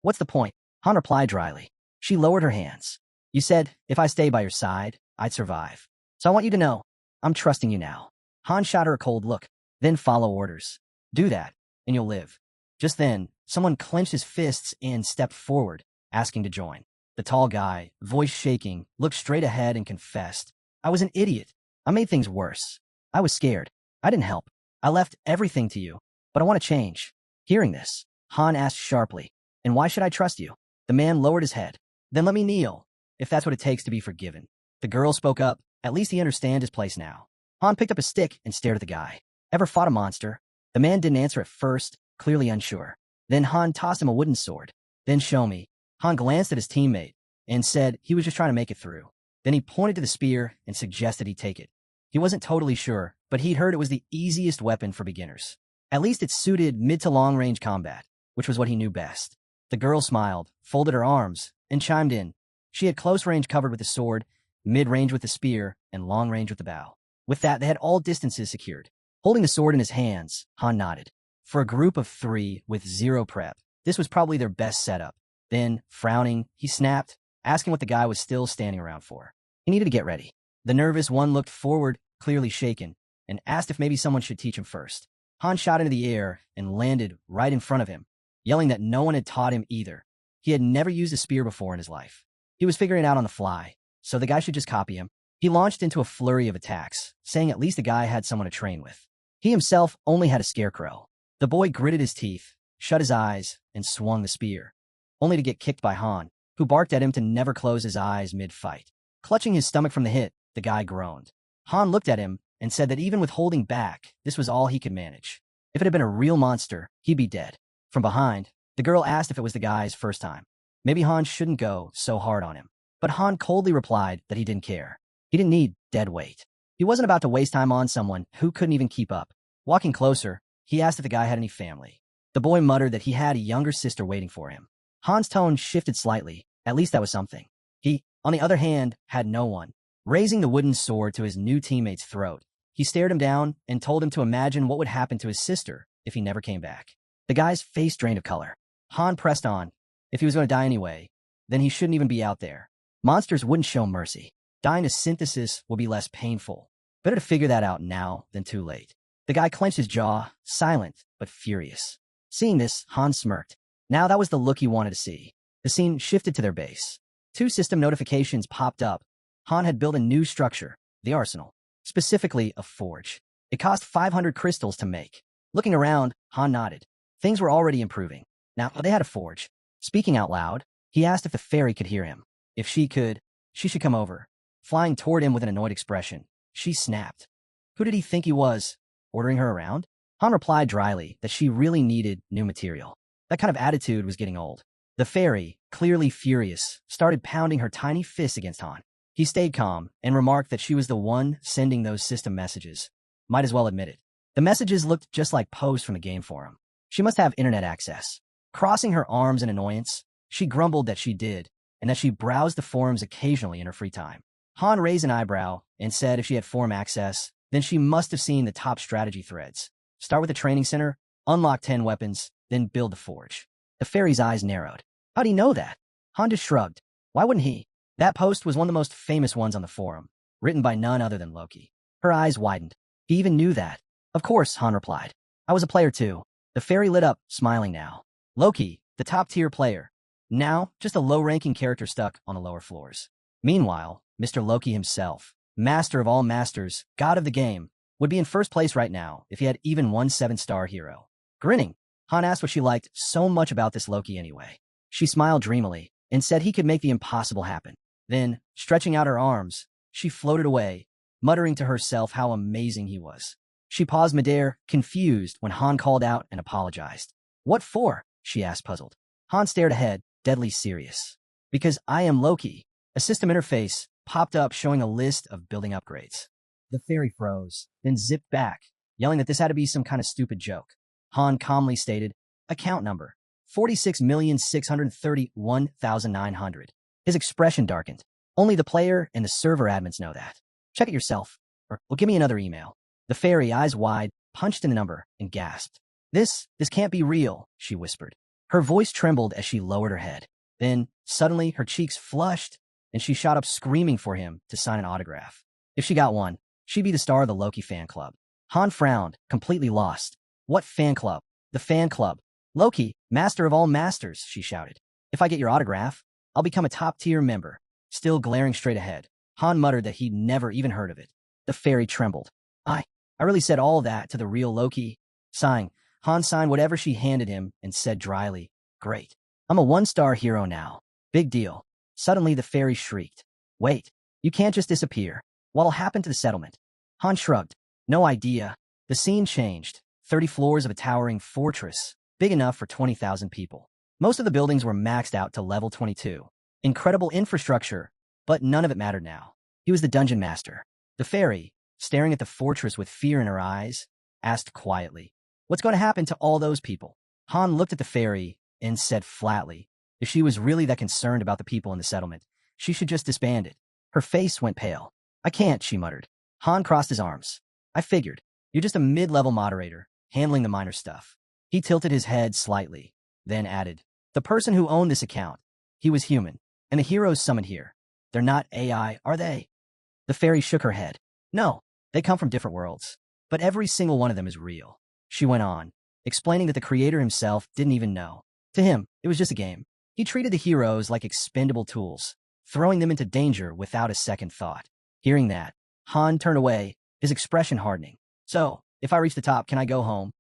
"What's the point?" Han replied dryly. She lowered her hands. "You said, if I stay by your side, I'd survive. So I want you to know, I'm trusting you now." Han shot her a cold look. "Then follow orders. Do that, and you'll live." Just then, someone clenched his fists and stepped forward, asking to join. The tall guy, voice shaking, looked straight ahead and confessed, "I was an idiot. I made things worse. I was scared. I didn't help. I left everything to you, but I want to change." Hearing this, Han asked sharply, "And why should I trust you?" The man lowered his head. "Then let me kneel, if that's what it takes to be forgiven." The girl spoke up. At least he understands his place now. Han picked up a stick and stared at the guy. "Ever fought a monster?" The man didn't answer at first, clearly unsure. Then Han tossed him a wooden sword. "Then show me." Han glanced at his teammate and said he was just trying to make it through. Then he pointed to the spear and suggested he take it. He wasn't totally sure, but he'd heard it was the easiest weapon for beginners. At least it suited mid to long range combat, which was what he knew best. The girl smiled, folded her arms, and chimed in. She had close range covered with the sword, mid-range with the spear, and long-range with the bow. With that, they had all distances secured. Holding the sword in his hands, Han nodded. For a group of 3 with 0 prep, this was probably their best setup. Then, frowning, he snapped, asking what the guy was still standing around for. He needed to get ready. The nervous one looked forward, clearly shaken, and asked if maybe someone should teach him first. Han shot into the air and landed right in front of him, yelling that no one had taught him either. He had never used a spear before in his life. He was figuring it out on the fly, so the guy should just copy him. He launched into a flurry of attacks, saying at least the guy had someone to train with. He himself only had a scarecrow. The boy gritted his teeth, shut his eyes, and swung the spear, only to get kicked by Han, who barked at him to never close his eyes mid-fight. Clutching his stomach from the hit, the guy groaned. Han looked at him and said that even with holding back, this was all he could manage. If it had been a real monster, he'd be dead. From behind, the girl asked if it was the guy's first time. Maybe Han shouldn't go so hard on him. But Han coldly replied that he didn't care. He didn't need dead weight. He wasn't about to waste time on someone who couldn't even keep up. Walking closer, he asked if the guy had any family. The boy muttered that he had a younger sister waiting for him. Han's tone shifted slightly. At least that was something. He, on the other hand, had no one. Raising the wooden sword to his new teammate's throat, he stared him down and told him to imagine what would happen to his sister if he never came back. The guy's face drained of color. Han pressed on. If he was going to die anyway, then he shouldn't even be out there. Monsters wouldn't show mercy. Dying to synthesis will be less painful. Better to figure that out now than too late. The guy clenched his jaw, silent but furious. Seeing this, Han smirked. Now that was the look he wanted to see. The scene shifted to their base. 2 system notifications popped up. Han had built a new structure, the arsenal, specifically a forge. It cost 500 crystals to make. Looking around, Han nodded. Things were already improving. Now they had a forge. Speaking out loud, he asked if the fairy could hear him. If she could, she should come over. Flying toward him with an annoyed expression, she snapped. Who did he think he was? Ordering her around? Han replied dryly that she really needed new material. That kind of attitude was getting old. The fairy, clearly furious, started pounding her tiny fists against Han. He stayed calm and remarked that she was the one sending those system messages. Might as well admit it. The messages looked just like posts from the game forum. She must have internet access. Crossing her arms in annoyance, she grumbled that she did, and that she browsed the forums occasionally in her free time. Han raised an eyebrow and said if she had forum access, then she must have seen the top strategy threads. Start with the training center, unlock 10 weapons, then build the forge. The fairy's eyes narrowed. How'd he know that? Han just shrugged. Why wouldn't he? That post was one of the most famous ones on the forum, written by none other than Loki. Her eyes widened. He even knew that. Of course, Han replied. I was a player too. The fairy lit up, smiling now. Loki, the top-tier player. Now, just a low-ranking character stuck on the lower floors. Meanwhile, Mr. Loki himself, master of all masters, god of the game, would be in first place right now if he had even one 7-star hero. Grinning, Han asked what she liked so much about this Loki anyway. She smiled dreamily and said he could make the impossible happen. Then, stretching out her arms, she floated away, muttering to herself how amazing he was. She paused midair, confused, when Han called out and apologized. What for? She asked, puzzled. Han stared ahead, deadly serious. Because I am Loki. A system interface popped up showing a list of building upgrades. The fairy froze, then zipped back, yelling that this had to be some kind of stupid joke. Han calmly stated, account number, 46,631,900. His expression darkened. Only the player and the server admins know that. Check it yourself, or give me another email. The fairy, eyes wide, punched in the number and gasped. This can't be real, she whispered. Her voice trembled as she lowered her head. Then, suddenly, her cheeks flushed, and she shot up screaming for him to sign an autograph. If she got one, she'd be the star of the Loki fan club. Han frowned, completely lost. What fan club? The fan club. Loki, master of all masters, she shouted. If I get your autograph, I'll become a top-tier member. Still glaring straight ahead, Han muttered that he'd never even heard of it. The fairy trembled. I really said all that to the real Loki. Sighing, Han signed whatever she handed him and said dryly, Great. I'm a 1-star hero now. Big deal. Suddenly the fairy shrieked. Wait, you can't just disappear. What'll happen to the settlement? Han shrugged. No idea. The scene changed. 30 floors of a towering fortress, big enough for 20,000 people. Most of the buildings were maxed out to level 22. Incredible infrastructure, but none of it mattered now. He was the dungeon master. The fairy, staring at the fortress with fear in her eyes, asked quietly, What's going to happen to all those people? Han looked at the fairy and said flatly, if she was really that concerned about the people in the settlement, she should just disband it. Her face went pale. I can't, she muttered. Han crossed his arms. I figured. You're just a mid-level moderator, handling the minor stuff. He tilted his head slightly, then added, the person who owned this account, he was human, and the heroes summoned here. They're not AI, are they? The fairy shook her head. No, they come from different worlds. But every single one of them is real. She went on, explaining that the creator himself didn't even know. To him, it was just a game. He treated the heroes like expendable tools, throwing them into danger without a second thought. Hearing that, Han turned away, his expression hardening. So, if I reach the top, can I go home?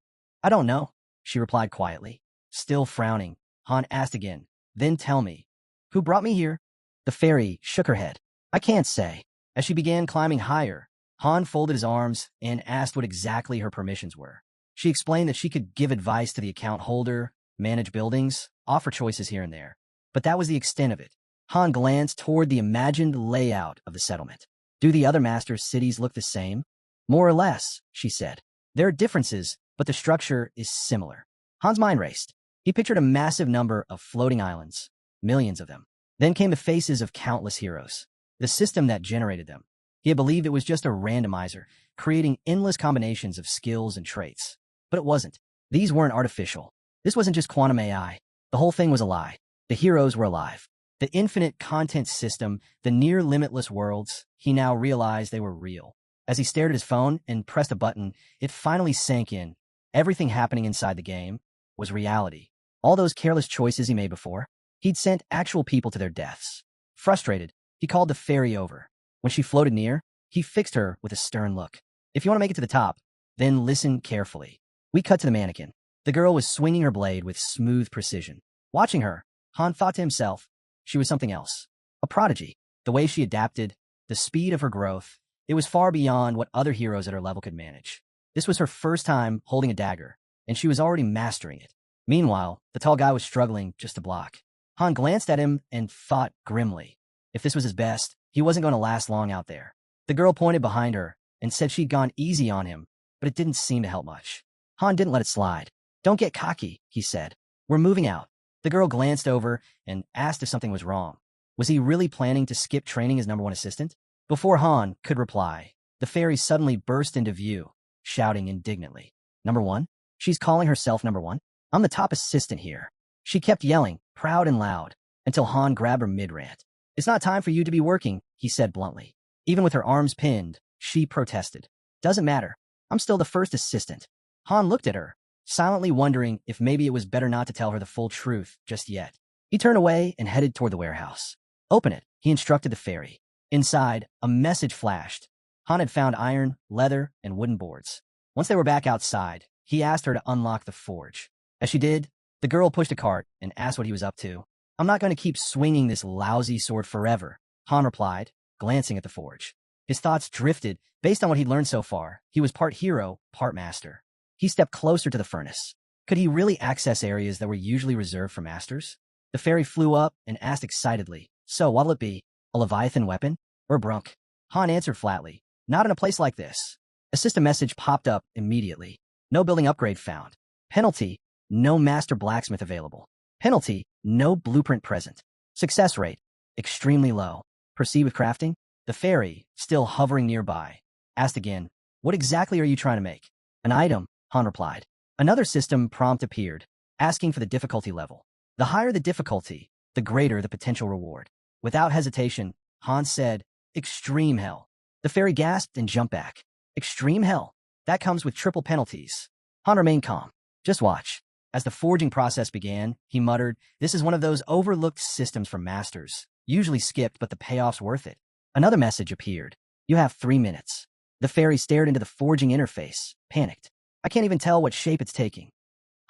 I don't know, she replied quietly. Still frowning, Han asked again, then tell me, who brought me here? The fairy shook her head. I can't say. As she began climbing higher, Han folded his arms and asked what exactly her permissions were. She explained that she could give advice to the account holder, manage buildings, offer choices here and there. But that was the extent of it. Han glanced toward the imagined layout of the settlement. Do the other masters' cities look the same? More or less, she said. There are differences, but the structure is similar. Han's mind raced. He pictured a massive number of floating islands, millions of them. Then came the faces of countless heroes, the system that generated them. He had believed it was just a randomizer, creating endless combinations of skills and traits. But it wasn't. These weren't artificial. This wasn't just quantum AI. The whole thing was a lie. The heroes were alive. The infinite content system, the near-limitless worlds, he now realized they were real. As he stared at his phone and pressed a button, it finally sank in. Everything happening inside the game was reality. All those careless choices he made before, he'd sent actual people to their deaths. Frustrated, he called the fairy over. When she floated near, he fixed her with a stern look. If you want to make it to the top, then listen carefully. We cut to the mannequin. The girl was swinging her blade with smooth precision. Watching her, Han thought to himself, she was something else. A prodigy. The way she adapted, the speed of her growth, it was far beyond what other heroes at her level could manage. This was her first time holding a dagger, and she was already mastering it. Meanwhile, the tall guy was struggling just to block. Han glanced at him and thought grimly. If this was his best, he wasn't going to last long out there. The girl pointed behind her and said she'd gone easy on him, but it didn't seem to help much. Han didn't let it slide. Don't get cocky, he said. We're moving out. The girl glanced over and asked if something was wrong. Was he really planning to skip training as #1 assistant? Before Han could reply, the fairy suddenly burst into view, shouting indignantly. #1? She's calling herself #1? I'm the top assistant here. She kept yelling, proud and loud, until Han grabbed her mid-rant. It's not time for you to be working, he said bluntly. Even with her arms pinned, she protested. Doesn't matter. I'm still the first assistant. Han looked at her, silently wondering if maybe it was better not to tell her the full truth just yet. He turned away and headed toward the warehouse. Open it, he instructed the fairy. Inside, a message flashed. Han had found iron, leather, and wooden boards. Once they were back outside, he asked her to unlock the forge. As she did, the girl pushed a cart and asked what he was up to. I'm not going to keep swinging this lousy sword forever, Han replied, glancing at the forge. His thoughts drifted. Based on what he'd learned so far, he was part hero, part master. He stepped closer to the furnace. Could he really access areas that were usually reserved for masters? The fairy flew up and asked excitedly, so what'll it be? A Leviathan weapon? Or a brunk? Han answered flatly, not in a place like this. A system message popped up immediately. No building upgrade found. Penalty, no master blacksmith available. Penalty, no blueprint present. Success rate, extremely low. Proceed with crafting? The fairy, still hovering nearby, asked again, what exactly are you trying to make? An item, Han replied. Another system prompt appeared, asking for the difficulty level. The higher the difficulty, the greater the potential reward. Without hesitation, Han said, Extreme hell. The fairy gasped and jumped back. Extreme hell? That comes with triple penalties. Han remained calm. Just watch. As the forging process began, he muttered, this is one of those overlooked systems for masters. Usually skipped, but the payoff's worth it. Another message appeared. You have 3 minutes. The fairy stared into the forging interface, panicked. I can't even tell what shape it's taking.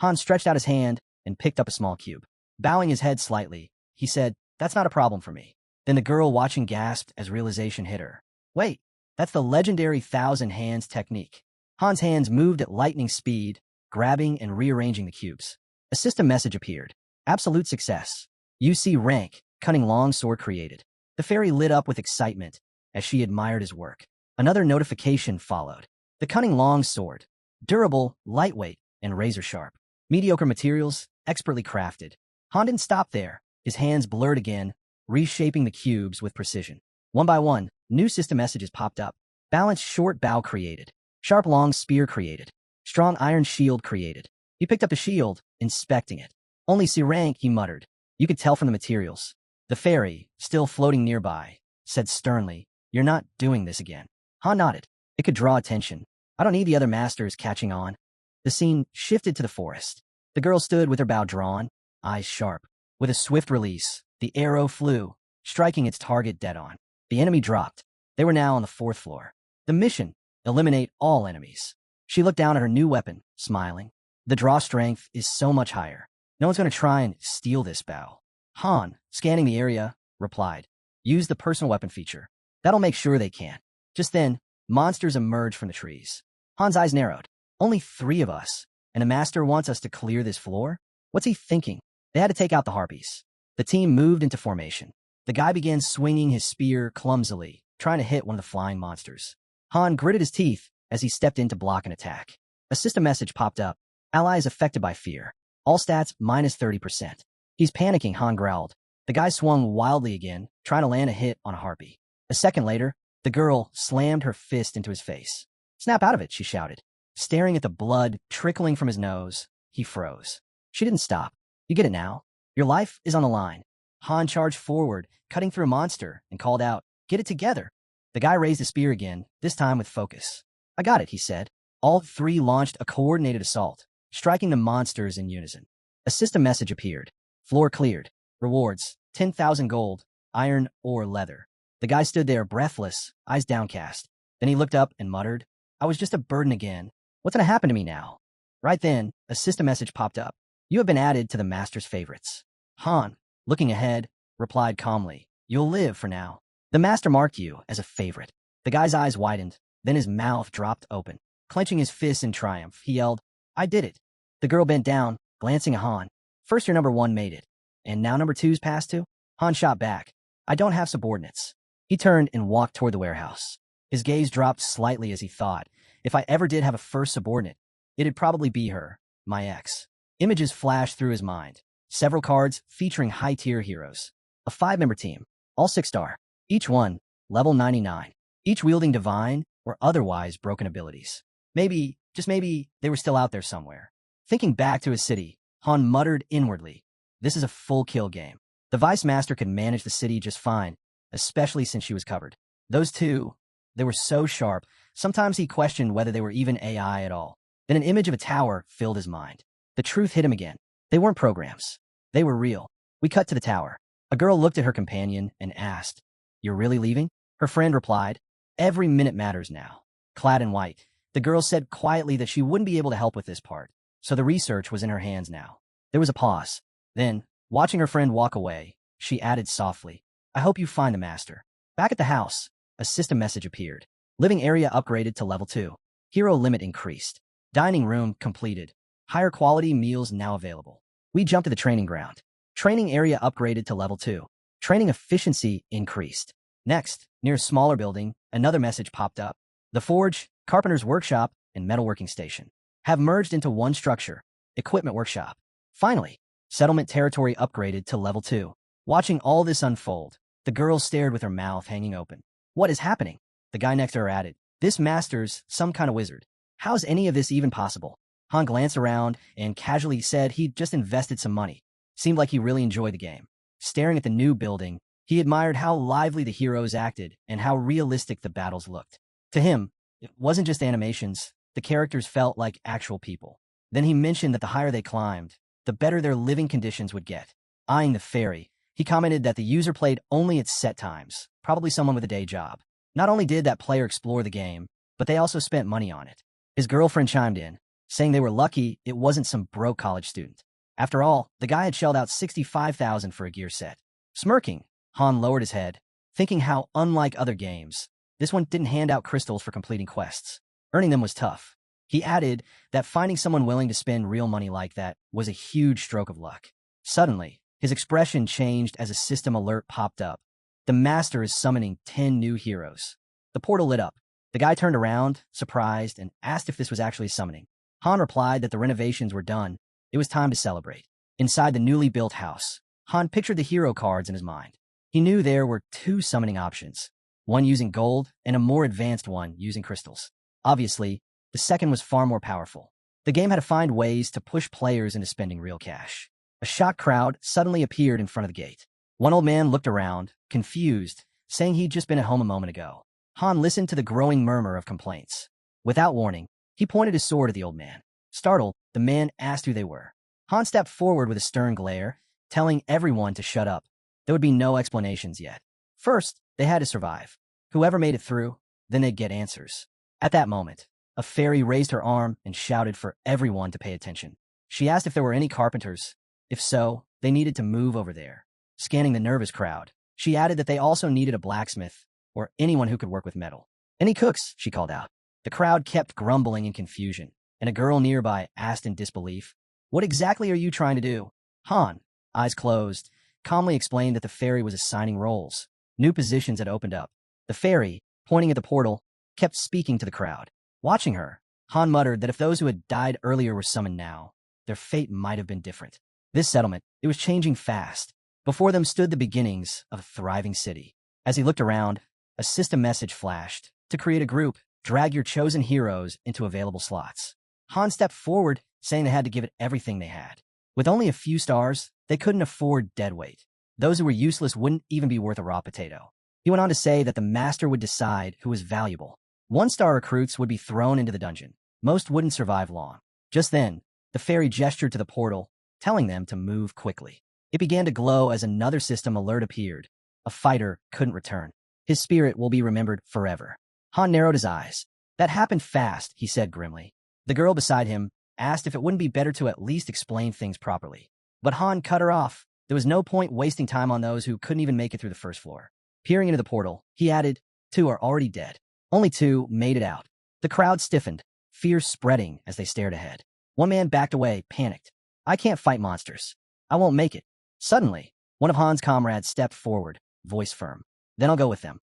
Han stretched out his hand and picked up a small cube. Bowing his head slightly, he said, that's not a problem for me. Then the girl watching gasped as realization hit her. Wait, that's the legendary 1,000 hands technique. Han's hands moved at lightning speed, grabbing and rearranging the cubes. A system message appeared. Absolute success. UC rank, cunning longsword created. The fairy lit up with excitement as she admired his work. Another notification followed. The cunning longsword. Durable, lightweight, and razor-sharp. Mediocre materials, expertly crafted. Han didn't stop there. His hands blurred again, reshaping the cubes with precision. One by one, new system messages popped up. Balanced short bow created. Sharp long spear created. Strong iron shield created. He picked up the shield, inspecting it. Only C rank, he muttered. You could tell from the materials. The fairy, still floating nearby, said sternly, "You're not doing this again." Han nodded. It could draw attention. I don't need the other masters catching on. The scene shifted to the forest. The girl stood with her bow drawn, eyes sharp. With a swift release, the arrow flew, striking its target dead on. The enemy dropped. They were now on the 4th floor. The mission: eliminate all enemies. She looked down at her new weapon, smiling. The draw strength is so much higher. No one's going to try and steal this bow. Han, scanning the area, replied, "Use the personal weapon feature. That'll make sure they can't." Just then, monsters emerged from the trees. Han's eyes narrowed. Only 3 of us, and a master wants us to clear this floor? What's he thinking? They had to take out the harpies. The team moved into formation. The guy began swinging his spear clumsily, trying to hit one of the flying monsters. Han gritted his teeth as he stepped in to block an attack. A system message popped up. Allies affected by fear. All stats minus 30%. He's panicking, Han growled. The guy swung wildly again, trying to land a hit on a harpy. A second later, the girl slammed her fist into his face. "Snap out of it," she shouted. Staring at the blood trickling from his nose, he froze. She didn't stop. "You get it now? Your life is on the line." Han charged forward, cutting through a monster, and called out, "Get it together." The guy raised his spear again, this time with focus. "I got it," he said. All 3 launched a coordinated assault, striking the monsters in unison. A system message appeared. Floor cleared. Rewards: 10,000 gold, iron or leather. The guy stood there breathless, eyes downcast. Then he looked up and muttered, "I was just a burden again. What's going to happen to me now?" Right then, a system message popped up. "You have been added to the master's favorites." Han, looking ahead, replied calmly, "You'll live for now. The master marked you as a favorite." The guy's eyes widened, then his mouth dropped open. Clenching his fists in triumph, he yelled, "I did it." The girl bent down, glancing at Han. "First your number 1 made it. And now number 2's passed to?" Han shot back. "I don't have subordinates." He turned and walked toward the warehouse. His gaze dropped slightly as he thought, if I ever did have a first subordinate, it'd probably be her, my ex. Images flashed through his mind. Several cards featuring high-tier heroes. A 5-member team, all 6-star. Each one, level 99. Each wielding divine or otherwise broken abilities. Maybe, just maybe, they were still out there somewhere. Thinking back to his city, Han muttered inwardly, "This is a full kill game." The Vice Master could manage the city just fine, especially since she was covered. Those 2, they were so sharp, sometimes he questioned whether they were even AI at all. Then an image of a tower filled his mind. The truth hit him again. They weren't programs. They were real. We cut to the tower. A girl looked at her companion and asked, "You're really leaving?" Her friend replied, "Every minute matters now." Clad in white, the girl said quietly that she wouldn't be able to help with this part, so the research was in her hands now. There was a pause. Then, watching her friend walk away, she added softly, "I hope you find the master." Back at the house, a system message appeared. Living area upgraded to level 2. Hero limit increased. Dining room completed. Higher quality meals now available. We jumped to the training ground. Training area upgraded to level 2. Training efficiency increased. Next, near a smaller building, another message popped up. The forge, carpenter's workshop, and metalworking station have merged into one structure, equipment workshop. Finally, settlement territory upgraded to level 2. Watching all this unfold, the girl stared with her mouth hanging open. "What is happening?" The guy next to her added, "This master's some kind of wizard. How's any of this even possible?" Han glanced around and casually said he'd just invested some money. Seemed like he really enjoyed the game. Staring at the new building, he admired how lively the heroes acted and how realistic the battles looked. To him, it wasn't just animations. The characters felt like actual people. Then he mentioned that the higher they climbed, the better their living conditions would get. Eyeing the fairy, he commented that the user played only at set times, probably someone with a day job. Not only did that player explore the game, but they also spent money on it. His girlfriend chimed in, saying they were lucky it wasn't some broke college student. After all, the guy had shelled out $65,000 for a gear set. Smirking, Han lowered his head, thinking how unlike other games, this one didn't hand out crystals for completing quests. Earning them was tough. He added that finding someone willing to spend real money like that was a huge stroke of luck. Suddenly, his expression changed as a system alert popped up. The master is summoning 10 new heroes. The portal lit up. The guy turned around, surprised, and asked if this was actually summoning. Han replied that the renovations were done. It was time to celebrate. Inside the newly built house, Han pictured the hero cards in his mind. He knew there were 2 summoning options, one using gold and a more advanced one using crystals. Obviously, the second was far more powerful. The game had to find ways to push players into spending real cash. A shocked crowd suddenly appeared in front of the gate. One old man looked around, confused, saying he'd just been at home a moment ago. Han listened to the growing murmur of complaints. Without warning, he pointed his sword at the old man. Startled, the man asked who they were. Han stepped forward with a stern glare, telling everyone to shut up. There would be no explanations yet. First, they had to survive. Whoever made it through, then they'd get answers. At that moment, a fairy raised her arm and shouted for everyone to pay attention. She asked if there were any carpenters. If so, they needed to move over there. Scanning the nervous crowd, she added that they also needed a blacksmith or anyone who could work with metal. Any cooks, she called out. The crowd kept grumbling in confusion, and a girl nearby asked in disbelief, "What exactly are you trying to do?" Han, eyes closed, calmly explained that the fairy was assigning roles. New positions had opened up. The fairy, pointing at the portal, kept speaking to the crowd. Watching her, Han muttered that if those who had died earlier were summoned now, their fate might have been different. This settlement, it was changing fast. Before them stood the beginnings of a thriving city. As he looked around, a system message flashed. To create a group, drag your chosen heroes into available slots. Han stepped forward, saying they had to give it everything they had. With only a few stars, they couldn't afford deadweight. Those who were useless wouldn't even be worth a raw potato. He went on to say that the master would decide who was valuable. One-star recruits would be thrown into the dungeon. Most wouldn't survive long. Just then, the fairy gestured to the portal, telling them to move quickly. It began to glow as another system alert appeared. A fighter couldn't return. His spirit will be remembered forever. Han narrowed his eyes. That happened fast, he said grimly. The girl beside him asked if it wouldn't be better to at least explain things properly. But Han cut her off. There was no point wasting time on those who couldn't even make it through the first floor. Peering into the portal, he added, 2 are already dead. Only 2 made it out. The crowd stiffened, fear spreading as they stared ahead. One man backed away, panicked. I can't fight monsters. I won't make it. Suddenly, one of Han's comrades stepped forward, voice firm. Then I'll go with them.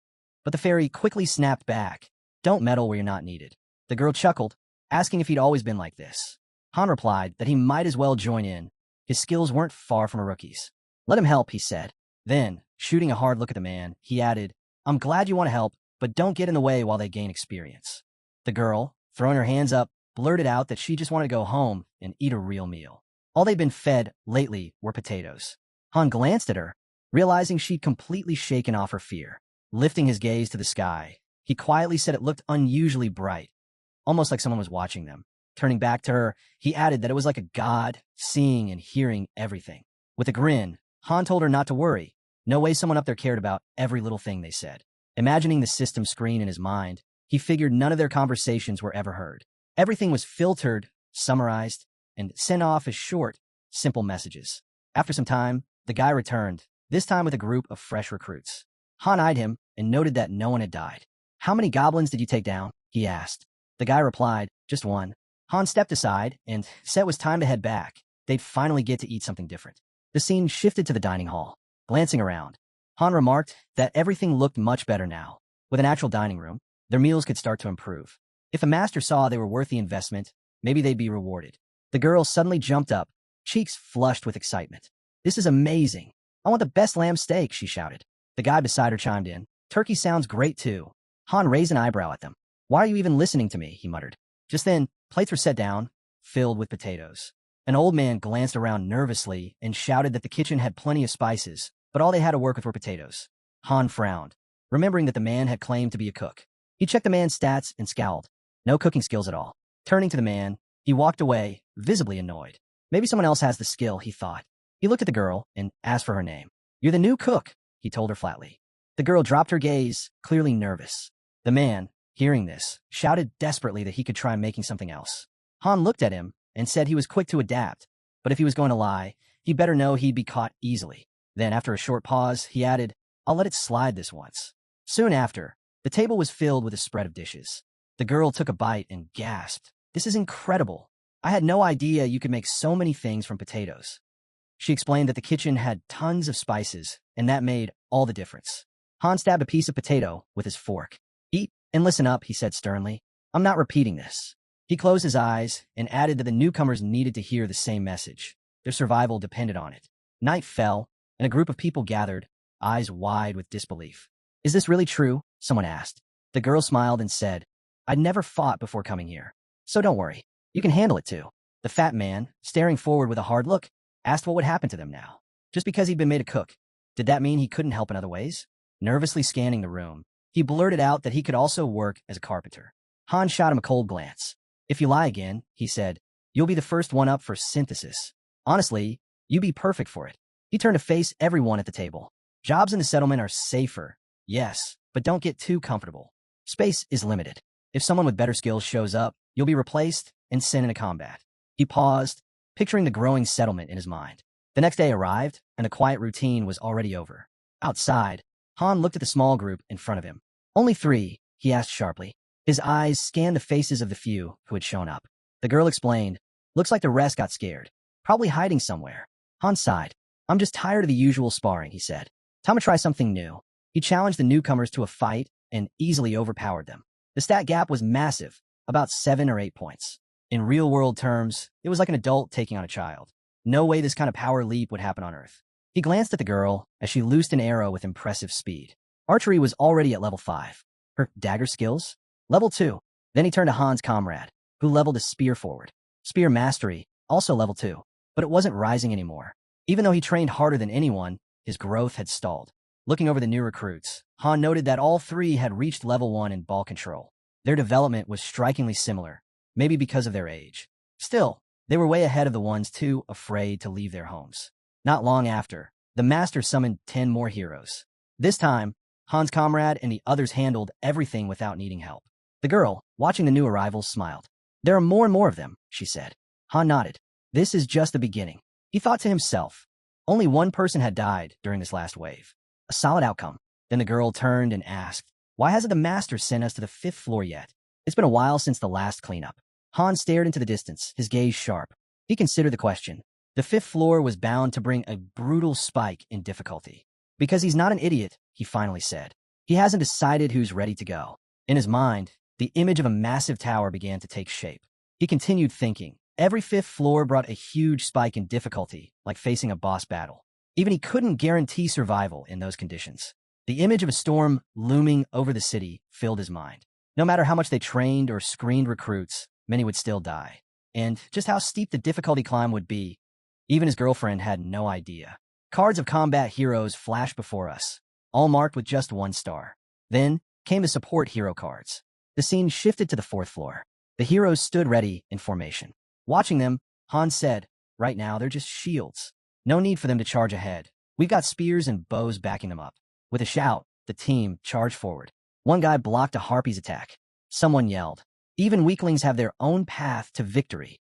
But the fairy quickly snapped back. Don't meddle where you're not needed. The girl chuckled, asking if he'd always been like this. Han replied that he might as well join in. His skills weren't far from a rookie's. Let him help, he said. Then, shooting a hard look at the man, he added, I'm glad you want to help, but don't get in the way while they gain experience. The girl, throwing her hands up, blurted out that she just wanted to go home and eat a real meal. All they'd been fed lately were potatoes. Han glanced at her, realizing she'd completely shaken off her fear. Lifting his gaze to the sky, he quietly said it looked unusually bright, almost like someone was watching them. Turning back to her, he added that it was like a god, seeing and hearing everything. With a grin, Han told her not to worry. No way someone up there cared about every little thing they said. Imagining the system screen in his mind, he figured none of their conversations were ever heard. Everything was filtered, summarized, and sent off as short, simple messages. After some time, the guy returned, this time with a group of fresh recruits. Han eyed him and noted that no one had died. How many goblins did you take down? He asked. The guy replied, just one. Han stepped aside and said it was time to head back. They'd finally get to eat something different. The scene shifted to the dining hall. Glancing around, Han remarked that everything looked much better now. With an actual dining room, their meals could start to improve. If the master saw they were worth the investment, maybe they'd be rewarded. The girl suddenly jumped up, cheeks flushed with excitement. This is amazing. I want the best lamb steak, she shouted. The guy beside her chimed in. Turkey sounds great too. Han raised an eyebrow at them. Why are you even listening to me? He muttered. Just then, plates were set down, filled with potatoes. An old man glanced around nervously and shouted that the kitchen had plenty of spices, but all they had to work with were potatoes. Han frowned, remembering that the man had claimed to be a cook. He checked the man's stats and scowled. No cooking skills at all. Turning to the man, he walked away, visibly annoyed. Maybe someone else has the skill, he thought. He looked at the girl and asked for her name. You're the new cook, he told her flatly. The girl dropped her gaze, clearly nervous. The man, hearing this, shouted desperately that he could try making something else. Han looked at him and said he was quick to adapt, but if he was going to lie, he'd better know he'd be caught easily. Then, after a short pause, he added, I'll let it slide this once. Soon after, the table was filled with a spread of dishes. The girl took a bite and gasped. This is incredible. I had no idea you could make so many things from potatoes. She explained that the kitchen had tons of spices, and that made all the difference. Han stabbed a piece of potato with his fork. Eat and listen up, he said sternly. I'm not repeating this. He closed his eyes and added that the newcomers needed to hear the same message. Their survival depended on it. Night fell, and a group of people gathered, eyes wide with disbelief. Is this really true? Someone asked. The girl smiled and said, I'd never fought before coming here. So don't worry. You can handle it too. The fat man, staring forward with a hard look, asked what would happen to them now. Just because he'd been made a cook, did that mean he couldn't help in other ways? Nervously scanning the room, he blurted out that he could also work as a carpenter. Han shot him a cold glance. If you lie again, he said, you'll be the first one up for synthesis. Honestly, you'd be perfect for it. He turned to face everyone at the table. Jobs in the settlement are safer, yes, but don't get too comfortable. Space is limited. If someone with better skills shows up, you'll be replaced and sent into combat. He paused, picturing the growing settlement in his mind. The next day arrived, and the quiet routine was already over. Outside, Han looked at the small group in front of him. Only 3, he asked sharply. His eyes scanned the faces of the few who had shown up. The girl explained, looks like the rest got scared. Probably hiding somewhere. Han sighed. I'm just tired of the usual sparring, he said. Time to try something new. He challenged the newcomers to a fight and easily overpowered them. The stat gap was massive, about 7 or 8 points. In real-world terms, it was like an adult taking on a child. No way this kind of power leap would happen on Earth. He glanced at the girl as she loosed an arrow with impressive speed. Archery was already at level 5. Her dagger skills? Level 2. Then he turned to Han's comrade, who leveled a spear forward. Spear mastery, also level 2. But it wasn't rising anymore. Even though he trained harder than anyone, his growth had stalled. Looking over the new recruits, Han noted that all 3 had reached level 1 in ball control. Their development was strikingly similar, maybe because of their age. Still, they were way ahead of the ones too afraid to leave their homes. Not long after, the master summoned 10 more heroes. This time, Han's comrade and the others handled everything without needing help. The girl, watching the new arrivals, smiled. There are more and more of them, she said. Han nodded. This is just the beginning. He thought to himself. Only 1 person had died during this last wave. A solid outcome. Then the girl turned and asked, why hasn't the master sent us to the 5th floor yet? It's been a while since the last cleanup. Han stared into the distance, his gaze sharp. He considered the question. The 5th floor was bound to bring a brutal spike in difficulty. Because he's not an idiot, he finally said. He hasn't decided who's ready to go. In his mind, the image of a massive tower began to take shape. He continued thinking. Every 5th floor brought a huge spike in difficulty, like facing a boss battle. Even he couldn't guarantee survival in those conditions. The image of a storm looming over the city filled his mind. No matter how much they trained or screened recruits, many would still die. And just how steep the difficulty climb would be, even his girlfriend had no idea. Cards of combat heroes flashed before us, all marked with just 1 star. Then came the support hero cards. The scene shifted to the 4th floor. The heroes stood ready in formation. Watching them, Han said, right now they're just shields. No need for them to charge ahead. We've got spears and bows backing them up. With a shout, the team charged forward. One guy blocked a harpy's attack. Someone yelled, even weaklings have their own path to victory.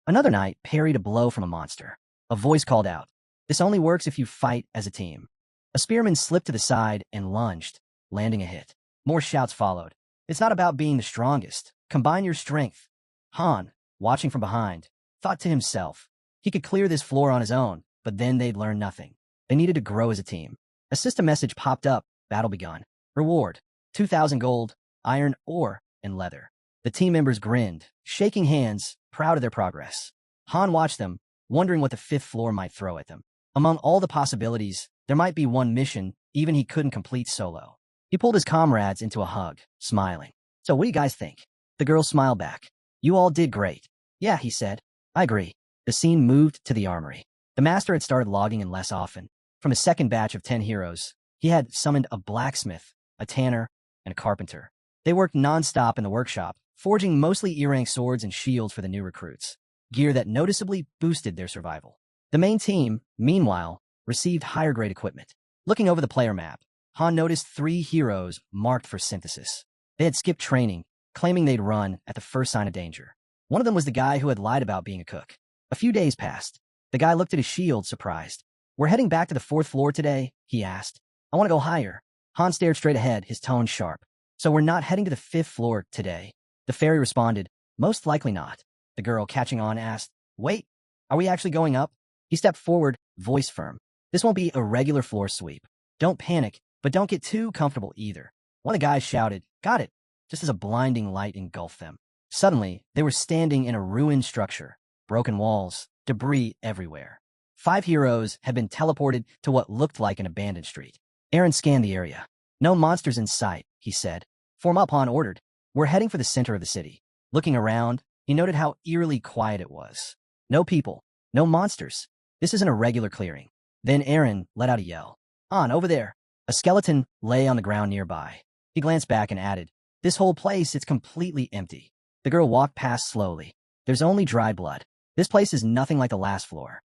Another knight parried a blow from a monster. A voice called out, this only works if you fight as a team. A spearman slipped to the side and lunged, landing a hit. More shouts followed. It's not about being the strongest. Combine your strength. Han, watching from behind, thought to himself, he could clear this floor on his own, but then they'd learn nothing. They needed to grow as a team. A system message popped up, battle begun. Reward, 2,000 gold, iron ore, and leather. The team members grinned, shaking hands, proud of their progress. Han watched them, wondering what the 5th floor might throw at them. Among all the possibilities, there might be one mission even he couldn't complete solo. He pulled his comrades into a hug, smiling. So what do you guys think? The girl smiled back. You all did great. Yeah, he said. I agree. The scene moved to the armory. The master had started logging in less often. From his second batch of 10 heroes, he had summoned a blacksmith, a tanner, and a carpenter. They worked non-stop in the workshop, forging mostly E-rank swords and shields for the new recruits, gear that noticeably boosted their survival. The main team, meanwhile, received higher-grade equipment. Looking over the player map, Han noticed 3 heroes marked for synthesis. They had skipped training, claiming they'd run at the first sign of danger. One of them was the guy who had lied about being a cook. A few days passed. The guy looked at his shield, surprised. We're heading back to the 4th floor today, he asked. I want to go higher. Han stared straight ahead, his tone sharp. So we're not heading to the 5th floor today? The fairy responded, most likely not. The girl, catching on, asked, wait, are we actually going up? He stepped forward, voice firm. This won't be a regular floor sweep. Don't panic, but don't get too comfortable either. One of the guys shouted, got it, just as a blinding light engulfed them. Suddenly, they were standing in a ruined structure, broken walls, debris everywhere. 5 heroes had been teleported to what looked like an abandoned street. Aaron scanned the area. No monsters in sight, he said. Form up, Han ordered. We're heading for the center of the city. Looking around, he noted how eerily quiet it was. No people, no monsters. This isn't a regular clearing. Then Aaron let out a yell. Han, over there. A skeleton lay on the ground nearby. He glanced back and added, this whole place, it's completely empty. The girl walked past slowly. There's only dried blood. This place is nothing like the last floor.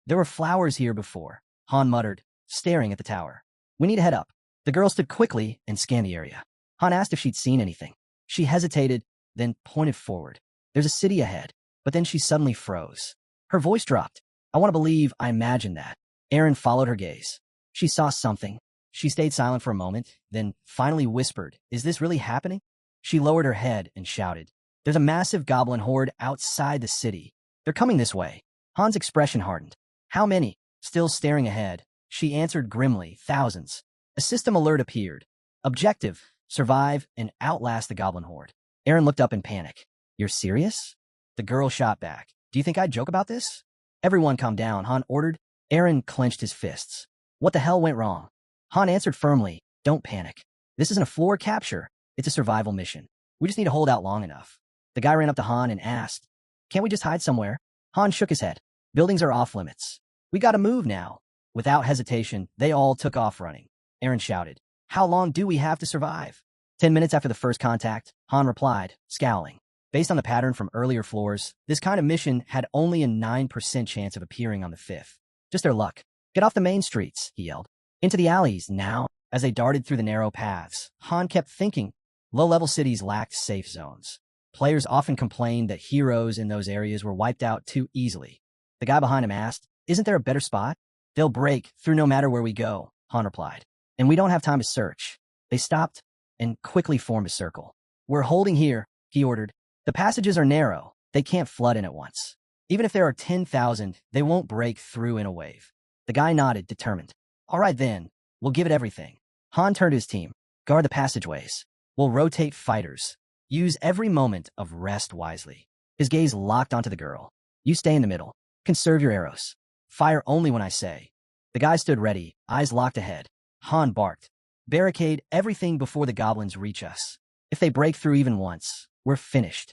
There were flowers here before, Han muttered, staring at the tower. We need to head up. The girl stood quickly and scanned the area. Han asked if she'd seen anything. She hesitated, then pointed forward. There's a city ahead, but then she suddenly froze. Her voice dropped. I want to believe I imagined that. Aaron followed her gaze. She saw something. She stayed silent for a moment, then finally whispered, is this really happening? She lowered her head and shouted, there's a massive goblin horde outside the city. They're coming this way. Han's expression hardened. How many? Still staring ahead, she answered grimly, thousands. A system alert appeared. Objective, survive and outlast the goblin horde. Aaron looked up in panic. You're serious? The girl shot back. Do you think I'd joke about this? Everyone calm down, Han ordered. Aaron clenched his fists. What the hell went wrong? Han answered firmly, don't panic. This isn't a floor capture. It's a survival mission. We just need to hold out long enough. The guy ran up to Han and asked, can't we just hide somewhere? Han shook his head. Buildings are off limits. We gotta move now. Without hesitation, they all took off running. Aaron shouted, how long do we have to survive? 10 minutes after the first contact, Han replied, scowling. Based on the pattern from earlier floors, this kind of mission had only a 9% chance of appearing on the 5th. Just their luck. Get off the main streets, he yelled. Into the alleys, now. As they darted through the narrow paths, Han kept thinking. Low-level cities lacked safe zones. Players often complained that heroes in those areas were wiped out too easily. The guy behind him asked, isn't there a better spot? They'll break through no matter where we go, Han replied. And we don't have time to search. They stopped and quickly formed a circle. We're holding here, he ordered. The passages are narrow. They can't flood in at once. Even if there are 10,000, they won't break through in a wave. The guy nodded, determined. All right then, we'll give it everything. Han turned to his team. Guard the passageways. We'll rotate fighters. Use every moment of rest wisely. His gaze locked onto the girl. You stay in the middle. Conserve your arrows. Fire only when I say. The guy stood ready, eyes locked ahead. Han barked. Barricade everything before the goblins reach us. If they break through even once, we're finished.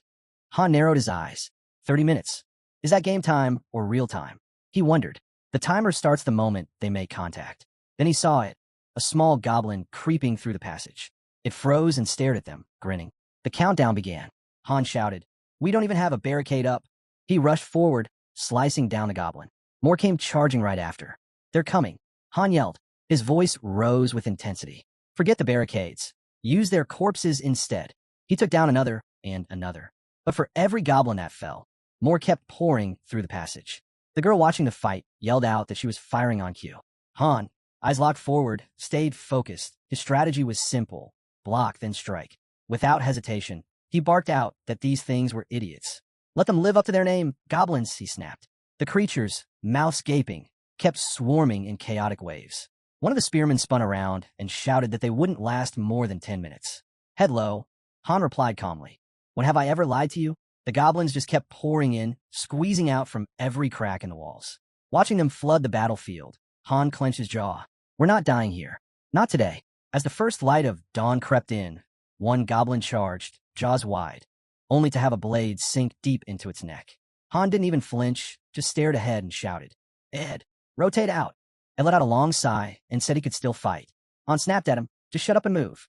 Han narrowed his eyes. 30 minutes. Is that game time or real time? He wondered. The timer starts the moment they make contact. Then he saw it. A small goblin creeping through the passage. It froze and stared at them, grinning. The countdown began. Han shouted, we don't even have a barricade up. He rushed forward, slicing down the goblin. More came charging right after. They're coming. Han yelled. His voice rose with intensity. Forget the barricades. Use their corpses instead. He took down another and another. But for every goblin that fell, more kept pouring through the passage. The girl watching the fight yelled out that she was firing on cue. Han, eyes locked forward, stayed focused. His strategy was simple. Block, then strike. Without hesitation, he barked out that these things were idiots. Let them live up to their name, goblins, he snapped. The creatures, mouths gaping, kept swarming in chaotic waves. One of the spearmen spun around and shouted that they wouldn't last more than 10 minutes. Head low, Han replied calmly. When have I ever lied to you? The goblins just kept pouring in, squeezing out from every crack in the walls. Watching them flood the battlefield, Han clenched his jaw. We're not dying here. Not today. As the first light of dawn crept in, one goblin charged, jaws wide, only to have a blade sink deep into its neck. Han didn't even flinch, just stared ahead and shouted, Ed, rotate out. Ed let out a long sigh and said he could still fight. Han snapped at him, just shut up and move.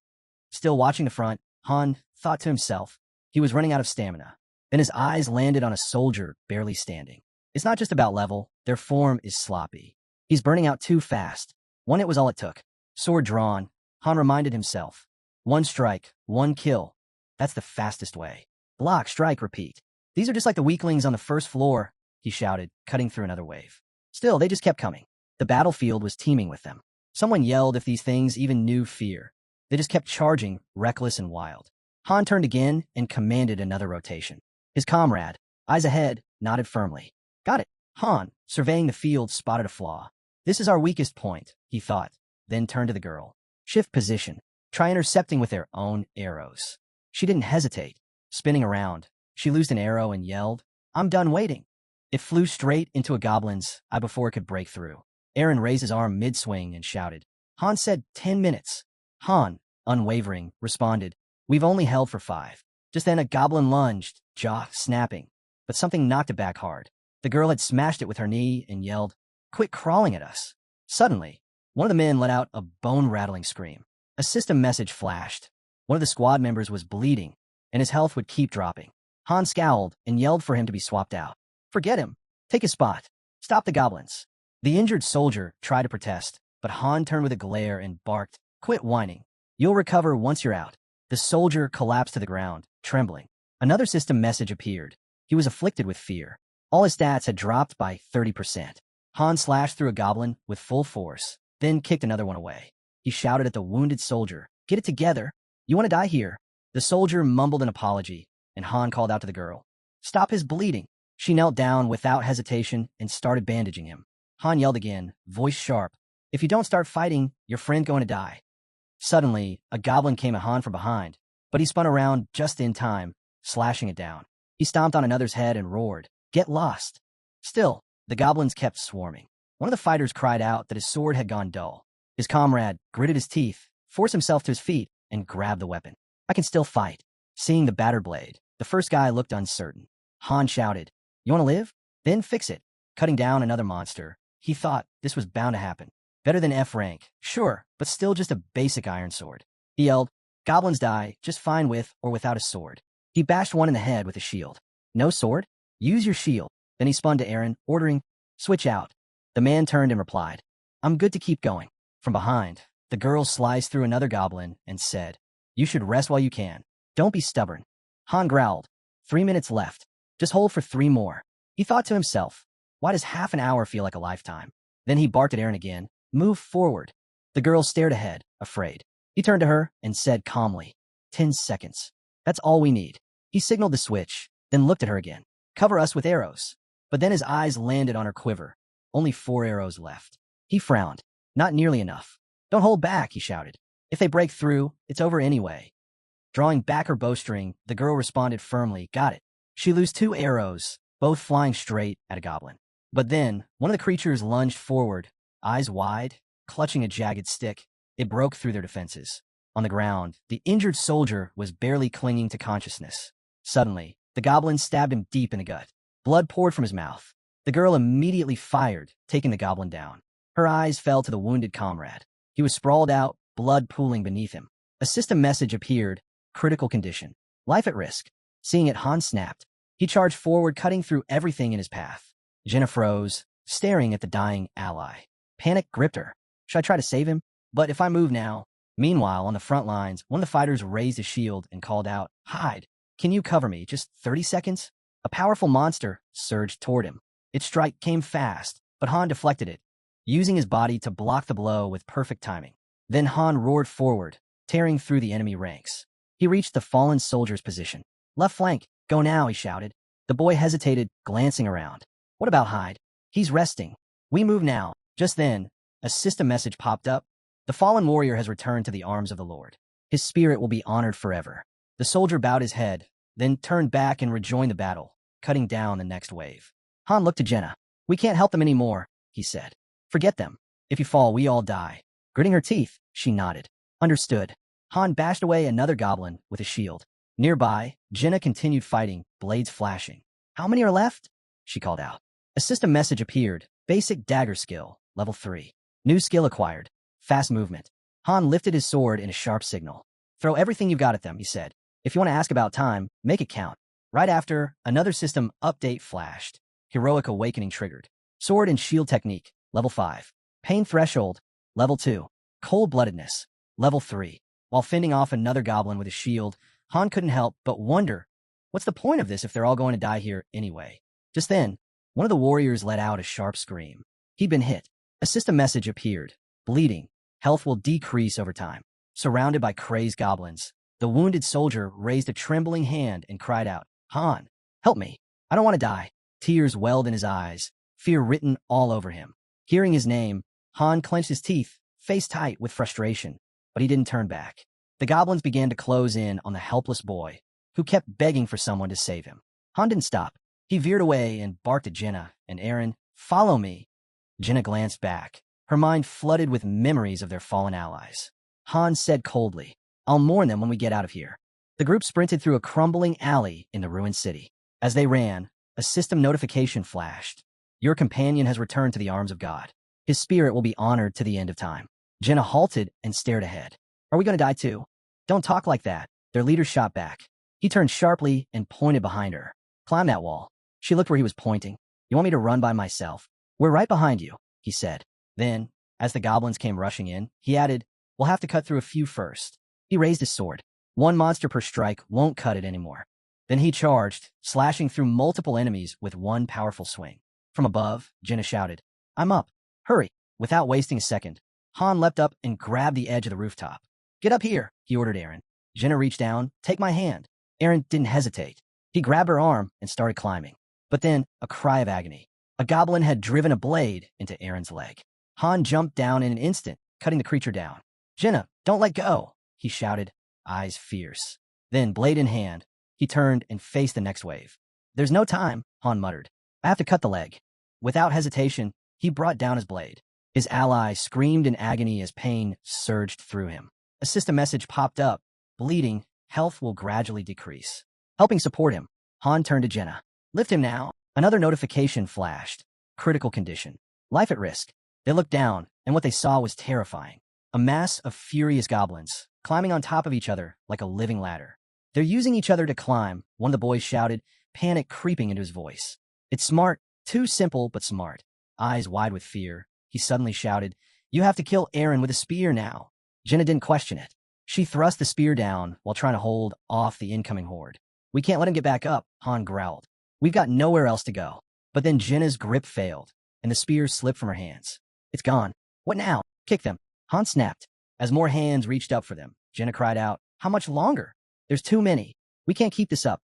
Still watching the front, Han thought to himself, he was running out of stamina. Then his eyes landed on a soldier barely standing. It's not just about level, their form is sloppy. He's burning out too fast. One hit was all it took. Sword drawn, Han reminded himself. One strike, one kill. That's the fastest way. Block, strike, repeat. These are just like the weaklings on the first floor, he shouted, cutting through another wave. Still, they just kept coming. The battlefield was teeming with them. Someone yelled if these things even knew fear. They just kept charging, reckless and wild. Han turned again and commanded another rotation. His comrade, eyes ahead, nodded firmly. Got it. Han, surveying the field, spotted a flaw. This is our weakest point, he thought, then turned to the girl. Shift position. Try intercepting with their own arrows. She didn't hesitate. Spinning around, she loosed an arrow and yelled, I'm done waiting. It flew straight into a goblin's eye before it could break through. Aaron raised his arm mid-swing and shouted. Han said 10 minutes. Han, unwavering, responded, "We've only held for 5. Just then a goblin lunged, jaw snapping, but something knocked it back hard. The girl had smashed it with her knee and yelled, "Quit crawling at us." Suddenly, one of the men let out a bone-rattling scream. A system message flashed. One of the squad members was bleeding, and his health would keep dropping. Han scowled and yelled for him to be swapped out. "Forget him. Take his spot. Stop the goblins." The injured soldier tried to protest, but Han turned with a glare and barked, "Quit whining. You'll recover once you're out." The soldier collapsed to the ground, trembling. Another system message appeared. He was afflicted with fear. All his stats had dropped by 30%. Han slashed through a goblin with full force, then kicked another one away. He shouted at the wounded soldier, "Get it together. You want to die here." The soldier mumbled an apology, and Han called out to the girl, "Stop his bleeding." She knelt down without hesitation and started bandaging him. Han yelled again, voice sharp, "If you don't start fighting, your friend's going to die." Suddenly, a goblin came at Han from behind, but he spun around just in time, slashing it down. He stomped on another's head and roared, "Get lost." Still, the goblins kept swarming. One of the fighters cried out that his sword had gone dull. His comrade gritted his teeth, forced himself to his feet, and grabbed the weapon. "I can still fight." Seeing the battered blade, the first guy looked uncertain. Han shouted, "You want to live? Then fix it." Cutting down another monster, he thought this was bound to happen. Better than F rank, sure, but still just a basic iron sword. He yelled, "Goblins die just fine with or without a sword." He bashed one in the head with a shield. "No sword? Use your shield." Then he spun to Aaron, ordering, "Switch out." The man turned and replied, "I'm good to keep going." From behind, the girl sliced through another goblin and said, "You should rest while you can. Don't be stubborn." Han growled, 3 minutes left. Just hold for 3 more. He thought to himself, why does half an hour feel like a lifetime? Then he barked at Aaron again, "Move forward." The girl stared ahead, afraid. He turned to her and said calmly, 10 seconds. That's all we need. He signaled the switch, then looked at her again. "Cover us with arrows." But then his eyes landed on her quiver. Only 4 arrows left. He frowned. "Not nearly enough." "Don't hold back," he shouted. "If they break through, it's over anyway." Drawing back her bowstring, the girl responded firmly, "Got it." She loosed 2 arrows, both flying straight at a goblin. But then, one of the creatures lunged forward, eyes wide, clutching a jagged stick. It broke through their defenses. On the ground, the injured soldier was barely clinging to consciousness. Suddenly, the goblin stabbed him deep in the gut. Blood poured from his mouth. The girl immediately fired, taking the goblin down. Her eyes fell to the wounded comrade. He was sprawled out, blood pooling beneath him. A system message appeared, "Critical condition. Life at risk." Seeing it, Han snapped. He charged forward, cutting through everything in his path. Jenna froze, staring at the dying ally. Panic gripped her. Should I try to save him? But if I move now... Meanwhile, on the front lines, one of the fighters raised his shield and called out, "Hide! Can you cover me? Just 30 seconds?" A powerful monster surged toward him. Its strike came fast, but Han deflected it, using his body to block the blow with perfect timing. Then Han roared forward, tearing through the enemy ranks. He reached the fallen soldier's position. "Left flank, go now," he shouted. The boy hesitated, glancing around. "What about Hyde? He's resting. We move now." Just then, a system message popped up. "The fallen warrior has returned to the arms of the Lord. His spirit will be honored forever." The soldier bowed his head, then turned back and rejoined the battle, cutting down the next wave. Han looked to Jenna. "We can't help them anymore," he said. "Forget them. If you fall, we all die." Gritting her teeth, she nodded. "Understood." Han bashed away another goblin with a shield. Nearby, Jenna continued fighting, blades flashing. "How many are left?" she called out. A system message appeared. Basic dagger skill, level 3. New skill acquired. Fast movement. Han lifted his sword in a sharp signal. "Throw everything you've got at them," he said. "If you want to ask about time, make it count." Right after, another system update flashed. Heroic Awakening triggered. Sword and shield technique, level 5. Pain threshold, level 2. Cold-bloodedness, level 3. While fending off another goblin with a shield, Han couldn't help but wonder, what's the point of this if they're all going to die here anyway? Just then, one of the warriors let out a sharp scream. He'd been hit. A system message appeared. Bleeding. Health will decrease over time. Surrounded by crazed goblins, the wounded soldier raised a trembling hand and cried out, "Han, help me. I don't want to die." Tears welled in his eyes, fear written all over him. Hearing his name, Han clenched his teeth, face tight with frustration, but he didn't turn back. The goblins began to close in on the helpless boy, who kept begging for someone to save him. Han didn't stop. He veered away and barked at Jenna and Aaron, "Follow me." Jenna glanced back, her mind flooded with memories of their fallen allies. Han said coldly, I'll mourn them when we get out of here. The group sprinted through a crumbling alley in the ruined city. As they ran, a system notification flashed. Your companion has returned to the arms of God. His spirit will be honored to the end of time. Jenna halted and stared ahead. Are we going to die too? Don't talk like that. Their leader shot back. He turned sharply and pointed behind her. Climb that wall. She looked where he was pointing. You want me to run by myself? We're right behind you, he said. Then, as the goblins came rushing in, he added, we'll have to cut through a few first. He raised his sword. One monster per strike won't cut it anymore. Then he charged, slashing through multiple enemies with one powerful swing. From above, Jenna shouted, I'm up. Hurry. Without wasting a second, Han leapt up and grabbed the edge of the rooftop. Get up here, he ordered Aaron. Jenna reached down, take my hand. Aaron didn't hesitate. He grabbed her arm and started climbing. But then, a cry of agony. A goblin had driven a blade into Aaron's leg. Han jumped down in an instant, cutting the creature down. Jenna, don't let go, he shouted, eyes fierce. Then, blade in hand, he turned and faced the next wave. There's no time, Han muttered. I have to cut the leg. Without hesitation, he brought down his blade. His ally screamed in agony as pain surged through him. A system message popped up. Bleeding, health will gradually decrease. Helping support him, Han turned to Jenna. Lift him now. Another notification flashed. Critical condition. Life at risk. They looked down, and what they saw was terrifying. A mass of furious goblins, climbing on top of each other like a living ladder. They're using each other to climb, one of the boys shouted, panic creeping into his voice. It's smart, too simple but smart. Eyes wide with fear, he suddenly shouted, you have to kill Aaron with a spear now. Jenna didn't question it. She thrust the spear down while trying to hold off the incoming horde. We can't let him get back up, Han growled. We've got nowhere else to go. But then Jenna's grip failed, and the spear slipped from her hands. It's gone. What now? Kick them. Han snapped. As more hands reached up for them, Jenna cried out, how much longer? There's too many. We can't keep this up.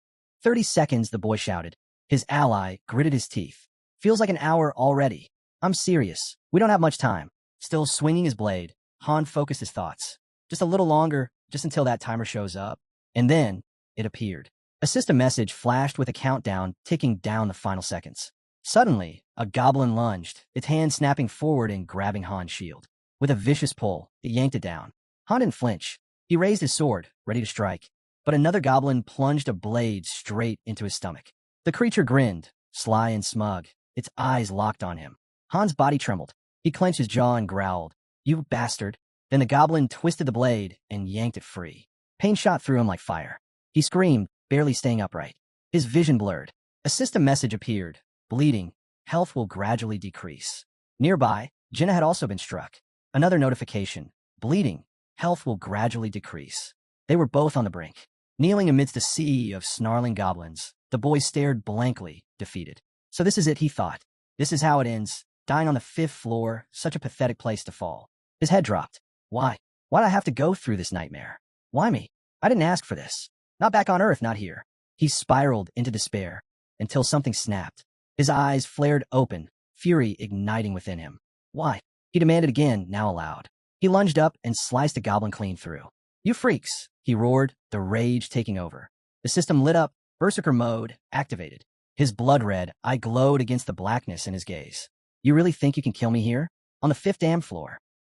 30 seconds, the boy shouted. His ally gritted his teeth. Feels like an hour already. I'm serious. We don't have much time. Still swinging his blade, Han focused his thoughts. Just a little longer, just until that timer shows up. And then, it appeared. A system message flashed with a countdown ticking down the final seconds. Suddenly, a goblin lunged, its hand snapping forward and grabbing Han's shield. With a vicious pull, it yanked it down. Han didn't flinch. He raised his sword, ready to strike. But another goblin plunged a blade straight into his stomach. The creature grinned, sly and smug, its eyes locked on him. Han's body trembled. He clenched his jaw and growled, you bastard. Then the goblin twisted the blade and yanked it free. Pain shot through him like fire. He screamed, barely staying upright. His vision blurred. A system message appeared. Bleeding, health will gradually decrease. Nearby, Jenna had also been struck. Another notification. Bleeding, health will gradually decrease. They were both on the brink. Kneeling amidst a sea of snarling goblins, the boy stared blankly, defeated. So this is it, he thought. This is how it ends. Dying on the 5th floor, such a pathetic place to fall. His head dropped. Why? Why'd I have to go through this nightmare? Why me? I didn't ask for this. Not back on Earth, not here. He spiraled into despair until something snapped. His eyes flared open, fury igniting within him. Why? He demanded again, now aloud. He lunged up and sliced a goblin clean through. You freaks, he roared, the rage taking over. The system lit up, berserker mode activated. His blood-red eye glowed against the blackness in his gaze. You really think you can kill me here? On the 5th damn floor?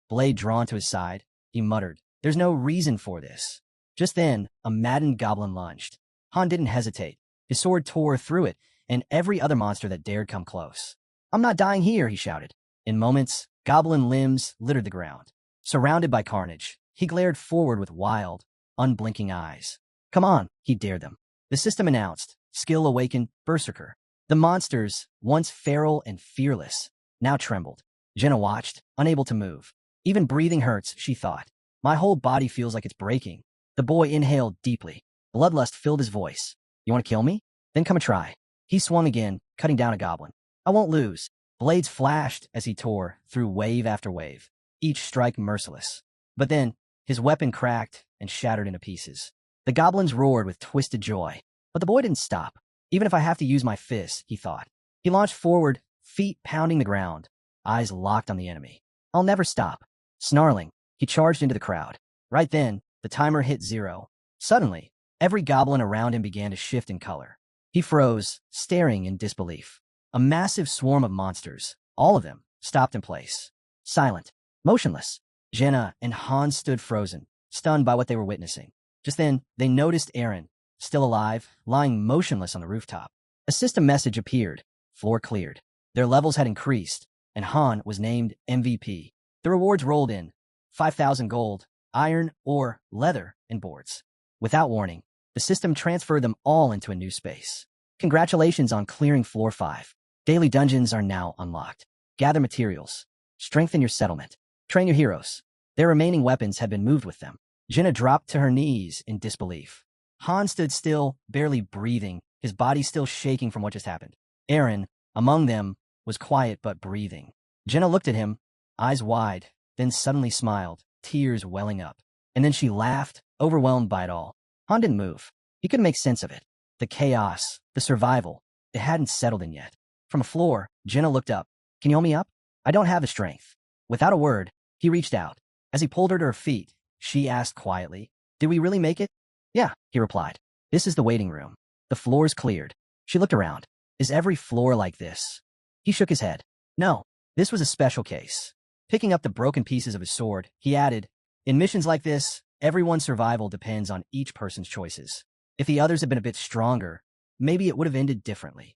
Blade drawn to his side, he muttered, there's no reason for this. Just then, a maddened goblin lunged. Han didn't hesitate. His sword tore through it, and every other monster that dared come close. I'm not dying here, he shouted. In moments, goblin limbs littered the ground. Surrounded by carnage, he glared forward with wild, unblinking eyes. Come on, he dared them. The system announced, skill awakened, berserker. The monsters, once feral and fearless, now trembled. Jenna watched, unable to move. Even breathing hurts, she thought. My whole body feels like it's breaking. The boy inhaled deeply. Bloodlust filled his voice. You want to kill me? Then come and try. He swung again, cutting down a goblin. I won't lose. Blades flashed as he tore through wave after wave, each strike merciless. But then, his weapon cracked and shattered into pieces. The goblins roared with twisted joy. But the boy didn't stop. Even if I have to use my fists, he thought. He launched forward, feet pounding the ground, eyes locked on the enemy. I'll never stop. Snarling, he charged into the crowd. Right then, the timer hit 0. Suddenly, every goblin around him began to shift in color. He froze, staring in disbelief. A massive swarm of monsters, all of them, stopped in place. Silent, motionless. Jenna and Han stood frozen, stunned by what they were witnessing. Just then, they noticed Aaron, still alive, lying motionless on the rooftop. A system message appeared. Floor cleared. Their levels had increased, and Han was named MVP. The rewards rolled in. 5,000 gold, iron, ore, leather, and boards. Without warning, the system transferred them all into a new space. Congratulations on clearing Floor 5. Daily dungeons are now unlocked. Gather materials. Strengthen your settlement. Train your heroes. Their remaining weapons had been moved with them. Jenna dropped to her knees in disbelief. Han stood still, barely breathing, his body still shaking from what just happened. Aaron, among them, was quiet but breathing. Jenna looked at him, eyes wide, then suddenly smiled, tears welling up. And then she laughed, overwhelmed by it all. Han didn't move. He couldn't make sense of it. The chaos, the survival, it hadn't settled in yet. From a floor, Jenna looked up. Can you hold me up? I don't have the strength. Without a word, he reached out. As he pulled her to her feet, she asked quietly, Did we really make it? Yeah, he replied. This is the waiting room. The floor's cleared. She looked around. Is every floor like this? He shook his head. No, this was a special case. Picking up the broken pieces of his sword, he added, In missions like this, everyone's survival depends on each person's choices. If the others had been a bit stronger, maybe it would have ended differently.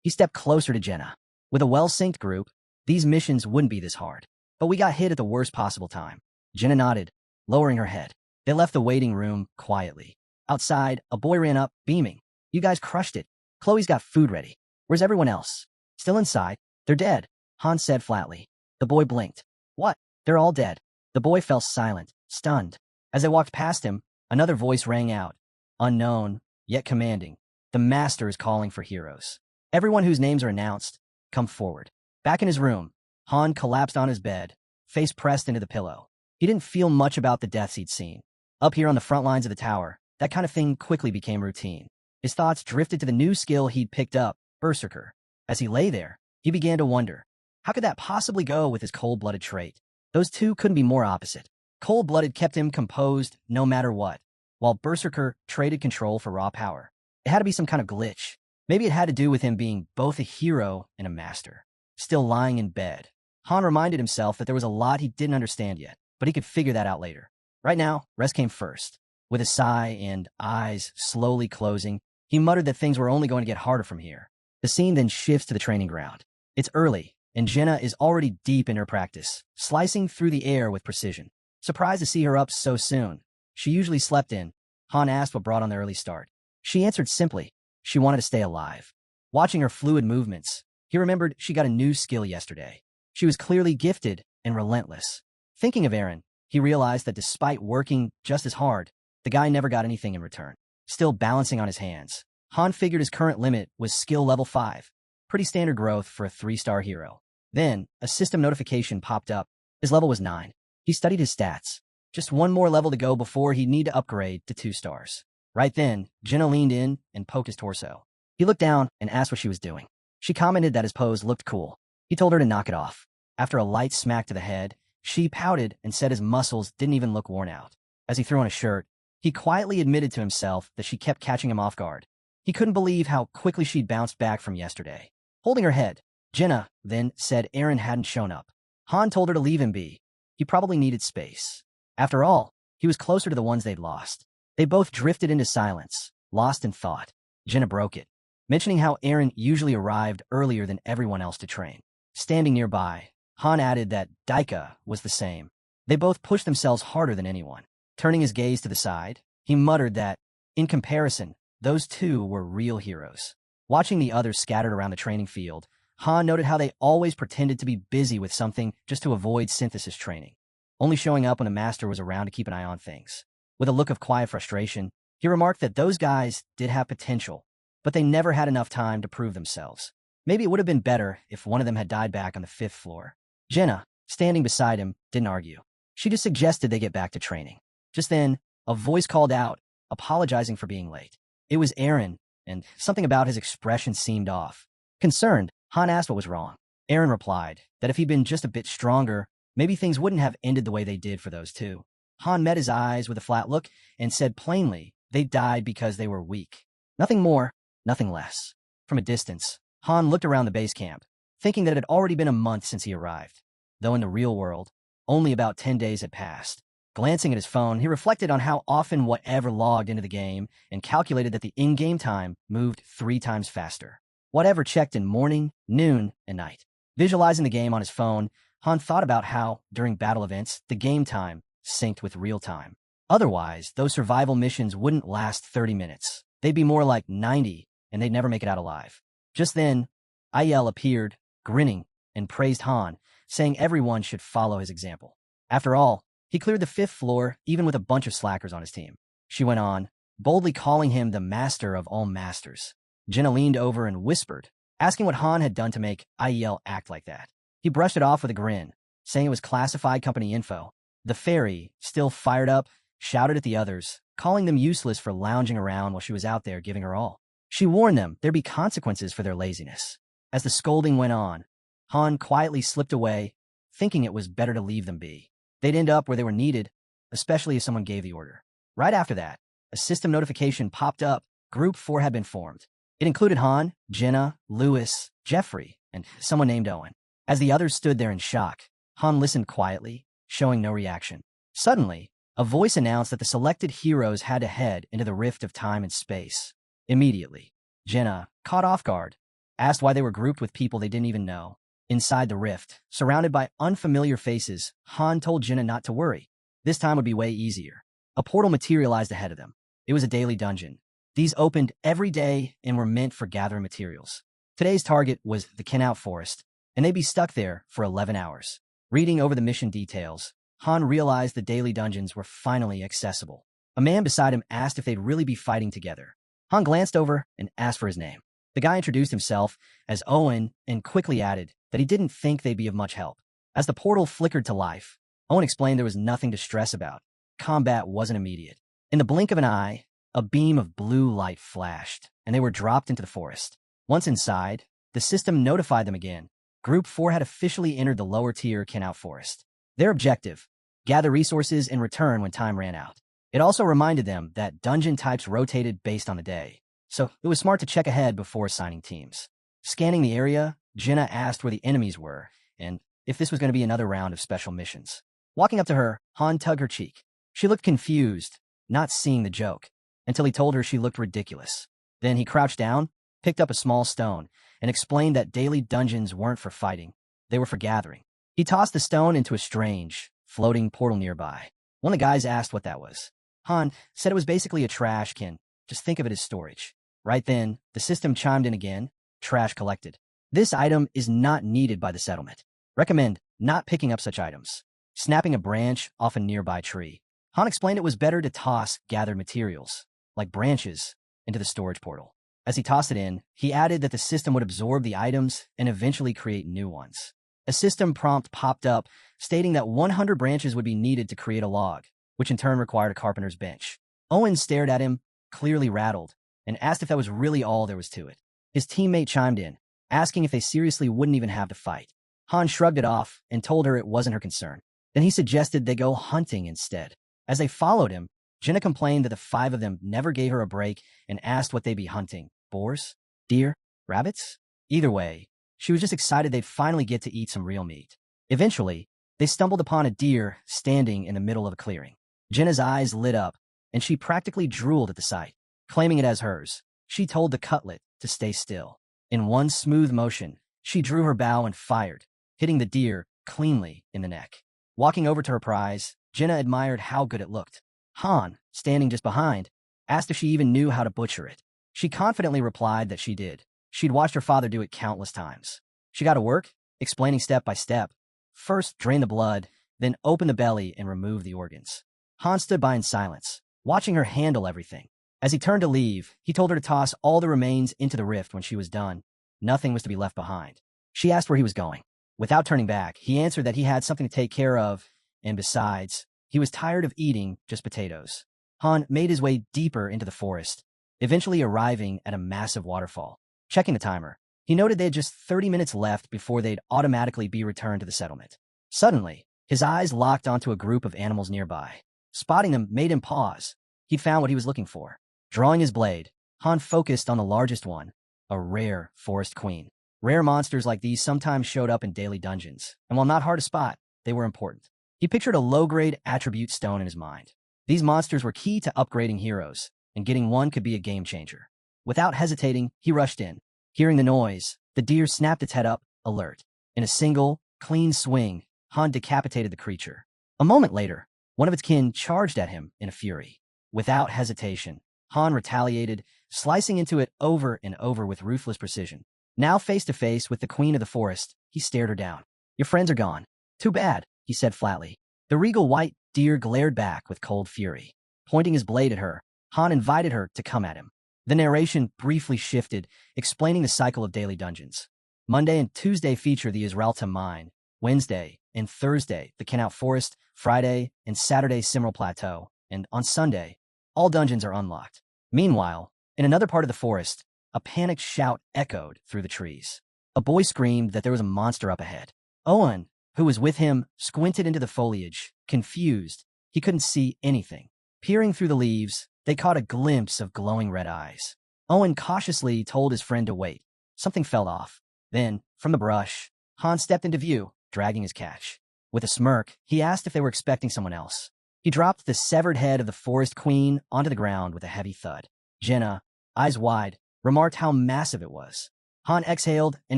He stepped closer to Jenna. With a well-synced group, these missions wouldn't be this hard. But we got hit at the worst possible time. Jenna nodded, lowering her head. They left the waiting room quietly. Outside, a boy ran up, beaming. You guys crushed it. Chloe's got food ready. Where's everyone else? Still inside. They're dead, Han said flatly. The boy blinked. What? They're all dead. The boy fell silent, stunned. As they walked past him, another voice rang out. Unknown, yet commanding. The master is calling for heroes. Everyone whose names are announced, come forward. Back in his room, Han collapsed on his bed, face pressed into the pillow. He didn't feel much about the deaths he'd seen. Up here on the front lines of the tower, that kind of thing quickly became routine. His thoughts drifted to the new skill he'd picked up, Berserker. As he lay there, he began to wonder, how could that possibly go with his cold-blooded trait? Those two couldn't be more opposite. Cold-blooded kept him composed no matter what, while Berserker traded control for raw power. It had to be some kind of glitch. Maybe it had to do with him being both a hero and a master. Still lying in bed, Han reminded himself that there was a lot he didn't understand yet, but he could figure that out later. Right now, rest came first. With a sigh and eyes slowly closing, he muttered that things were only going to get harder from here. The scene then shifts to the training ground. It's early, and Jenna is already deep in her practice, slicing through the air with precision. Surprised to see her up so soon. She usually slept in. Han asked what brought on the early start. She answered simply, she wanted to stay alive. Watching her fluid movements, he remembered she got a new skill yesterday. She was clearly gifted and relentless. Thinking of Aaron, he realized that despite working just as hard, the guy never got anything in return. Still balancing on his hands, Han figured his current limit was skill level 5. Pretty standard growth for a 3-star hero. Then, a system notification popped up. His level was 9. He studied his stats. Just one more level to go before he'd need to upgrade to 2 stars. Right then, Jenna leaned in and poked his torso. He looked down and asked what she was doing. She commented that his pose looked cool. He told her to knock it off. After a light smack to the head, she pouted and said his muscles didn't even look worn out. As he threw on a shirt, he quietly admitted to himself that she kept catching him off guard. He couldn't believe how quickly she'd bounced back from yesterday. Holding her head, Jenna then said Aaron hadn't shown up. Han told her to leave him be. He probably needed space. After all, he was closer to the ones they'd lost. They both drifted into silence, lost in thought. Jenna broke it, mentioning how Aaron usually arrived earlier than everyone else to train. Standing nearby, Han added that Daika was the same. They both pushed themselves harder than anyone. Turning his gaze to the side, he muttered that, in comparison, those two were real heroes. Watching the others scattered around the training field, Han noted how they always pretended to be busy with something just to avoid synthesis training, only showing up when the master was around to keep an eye on things. With a look of quiet frustration, he remarked that those guys did have potential, but they never had enough time to prove themselves. Maybe it would have been better if one of them had died back on the 5th floor. Jenna, standing beside him, didn't argue. She just suggested they get back to training. Just then, a voice called out, apologizing for being late. It was Aaron, and something about his expression seemed off. Concerned, Han asked what was wrong. Aaron replied that if he'd been just a bit stronger, maybe things wouldn't have ended the way they did for those two. Han met his eyes with a flat look and said plainly they died because they were weak. Nothing more, nothing less. From a distance, Han looked around the base camp, thinking that it had already been a month since he arrived. Though in the real world, only about 10 days had passed. Glancing at his phone, he reflected on how often whatever logged into the game and calculated that the in-game time moved 3 times faster. Whatever checked in morning, noon, and night. Visualizing the game on his phone, Han thought about how, during battle events, the game time synced with real time. Otherwise, those survival missions wouldn't last 30 minutes. They'd be more like 90, and they'd never make it out alive. Just then, Aiel appeared, grinning, and praised Han, saying everyone should follow his example. After all, he cleared the 5th floor, even with a bunch of slackers on his team. She went on, boldly calling him the master of all masters. Jenna leaned over and whispered, asking what Han had done to make Aiel act like that. He brushed it off with a grin, saying it was classified company info. The fairy, still fired up, shouted at the others, calling them useless for lounging around while she was out there giving her all. She warned them there'd be consequences for their laziness. As the scolding went on, Han quietly slipped away, thinking it was better to leave them be. They'd end up where they were needed, especially if someone gave the order. Right after that, a system notification popped up. Group 4 had been formed. It included Han, Jenna, Lewis, Jeffrey, and someone named Owen. As the others stood there in shock, Han listened quietly, showing no reaction. Suddenly, a voice announced that the selected heroes had to head into the rift of time and space. Immediately, Jenna, caught off guard, asked why they were grouped with people they didn't even know. Inside the rift, surrounded by unfamiliar faces, Han told Jenna not to worry. This time would be way easier. A portal materialized ahead of them. It was a daily dungeon. These opened every day and were meant for gathering materials. Today's target was the Kenout Forest, and they'd be stuck there for 11 hours. Reading over the mission details, Han realized the daily dungeons were finally accessible. A man beside him asked if they'd really be fighting together. Han glanced over and asked for his name. The guy introduced himself as Owen and quickly added that he didn't think they'd be of much help. As the portal flickered to life, Owen explained there was nothing to stress about. Combat wasn't immediate. In the blink of an eye, a beam of blue light flashed, and they were dropped into the forest. Once inside, the system notified them again. Group 4 had officially entered the lower-tier Kenout Forest. Their objective: gather resources and return when time ran out. It also reminded them that dungeon types rotated based on the day, so it was smart to check ahead before assigning teams. Scanning the area, Jenna asked where the enemies were and if this was going to be another round of special missions. Walking up to her, Han tugged her cheek. She looked confused, not seeing the joke, until he told her she looked ridiculous. Then he crouched down, picked up a small stone, and explained that daily dungeons weren't for fighting. They were for gathering. He tossed the stone into a strange, floating portal nearby. One of the guys asked what that was. Han said it was basically a trash can. Just think of it as storage. Right then, the system chimed in again. Trash collected. This item is not needed by the settlement. Recommend not picking up such items. Snapping a branch off a nearby tree, Han explained it was better to toss gathered materials, like branches, into the storage portal. As he tossed it in, he added that the system would absorb the items and eventually create new ones. A system prompt popped up stating that 100 branches would be needed to create a log, which in turn required a carpenter's bench. Owen stared at him, clearly rattled, and asked if that was really all there was to it. His teammate chimed in, asking if they seriously wouldn't even have to fight. Han shrugged it off and told her it wasn't her concern. Then he suggested they go hunting instead. As they followed him, Jenna complained that the 5 of them never gave her a break and asked what they'd be hunting. Boars? Deer? Rabbits? Either way, she was just excited they'd finally get to eat some real meat. Eventually, they stumbled upon a deer standing in the middle of a clearing. Jenna's eyes lit up, and she practically drooled at the sight. Claiming it as hers, she told the cutlet to stay still. In one smooth motion, she drew her bow and fired, hitting the deer cleanly in the neck. Walking over to her prize, Jenna admired how good it looked. Han, standing just behind, asked if she even knew how to butcher it. She confidently replied that she did. She'd watched her father do it countless times. She got to work, explaining step by step. First, drain the blood, then open the belly and remove the organs. Han stood by in silence, watching her handle everything. As he turned to leave, he told her to toss all the remains into the rift when she was done. Nothing was to be left behind. She asked where he was going. Without turning back, he answered that he had something to take care of, and besides, he was tired of eating just potatoes. Han made his way deeper into the forest, eventually arriving at a massive waterfall. Checking the timer, he noted they had just 30 minutes left before they'd automatically be returned to the settlement. Suddenly, his eyes locked onto a group of animals nearby. Spotting them made him pause. He'd found what he was looking for. Drawing his blade, Han focused on the largest one, a rare forest queen. Rare monsters like these sometimes showed up in daily dungeons, and while not hard to spot, they were important. He pictured a low-grade attribute stone in his mind. These monsters were key to upgrading heroes, and getting one could be a game-changer. Without hesitating, he rushed in. Hearing the noise, the deer snapped its head up, alert. In a single, clean swing, Han decapitated the creature. A moment later, one of its kin charged at him in a fury. Without hesitation, Han retaliated, slicing into it over and over with ruthless precision. Now face to face with the queen of the forest, he stared her down. "Your friends are gone." "Too bad," he said flatly. The regal white deer glared back with cold fury. Pointing his blade at her, Han invited her to come at him. The narration briefly shifted, explaining the cycle of daily dungeons. Monday and Tuesday feature the Israelita Mine. Wednesday and Thursday, the Kenout Forest. Friday and Saturday, Simral Plateau. And on Sunday, all dungeons are unlocked. Meanwhile, in another part of the forest, a panicked shout echoed through the trees. A boy screamed that there was a monster up ahead. Owen, who was with him, squinted into the foliage, confused. He couldn't see anything. Peering through the leaves, they caught a glimpse of glowing red eyes. Owen cautiously told his friend to wait. Something fell off. Then, from the brush, Han stepped into view, dragging his catch. With a smirk, he asked if they were expecting someone else. He dropped the severed head of the forest queen onto the ground with a heavy thud. Jenna, eyes wide, remarked how massive it was. Han exhaled and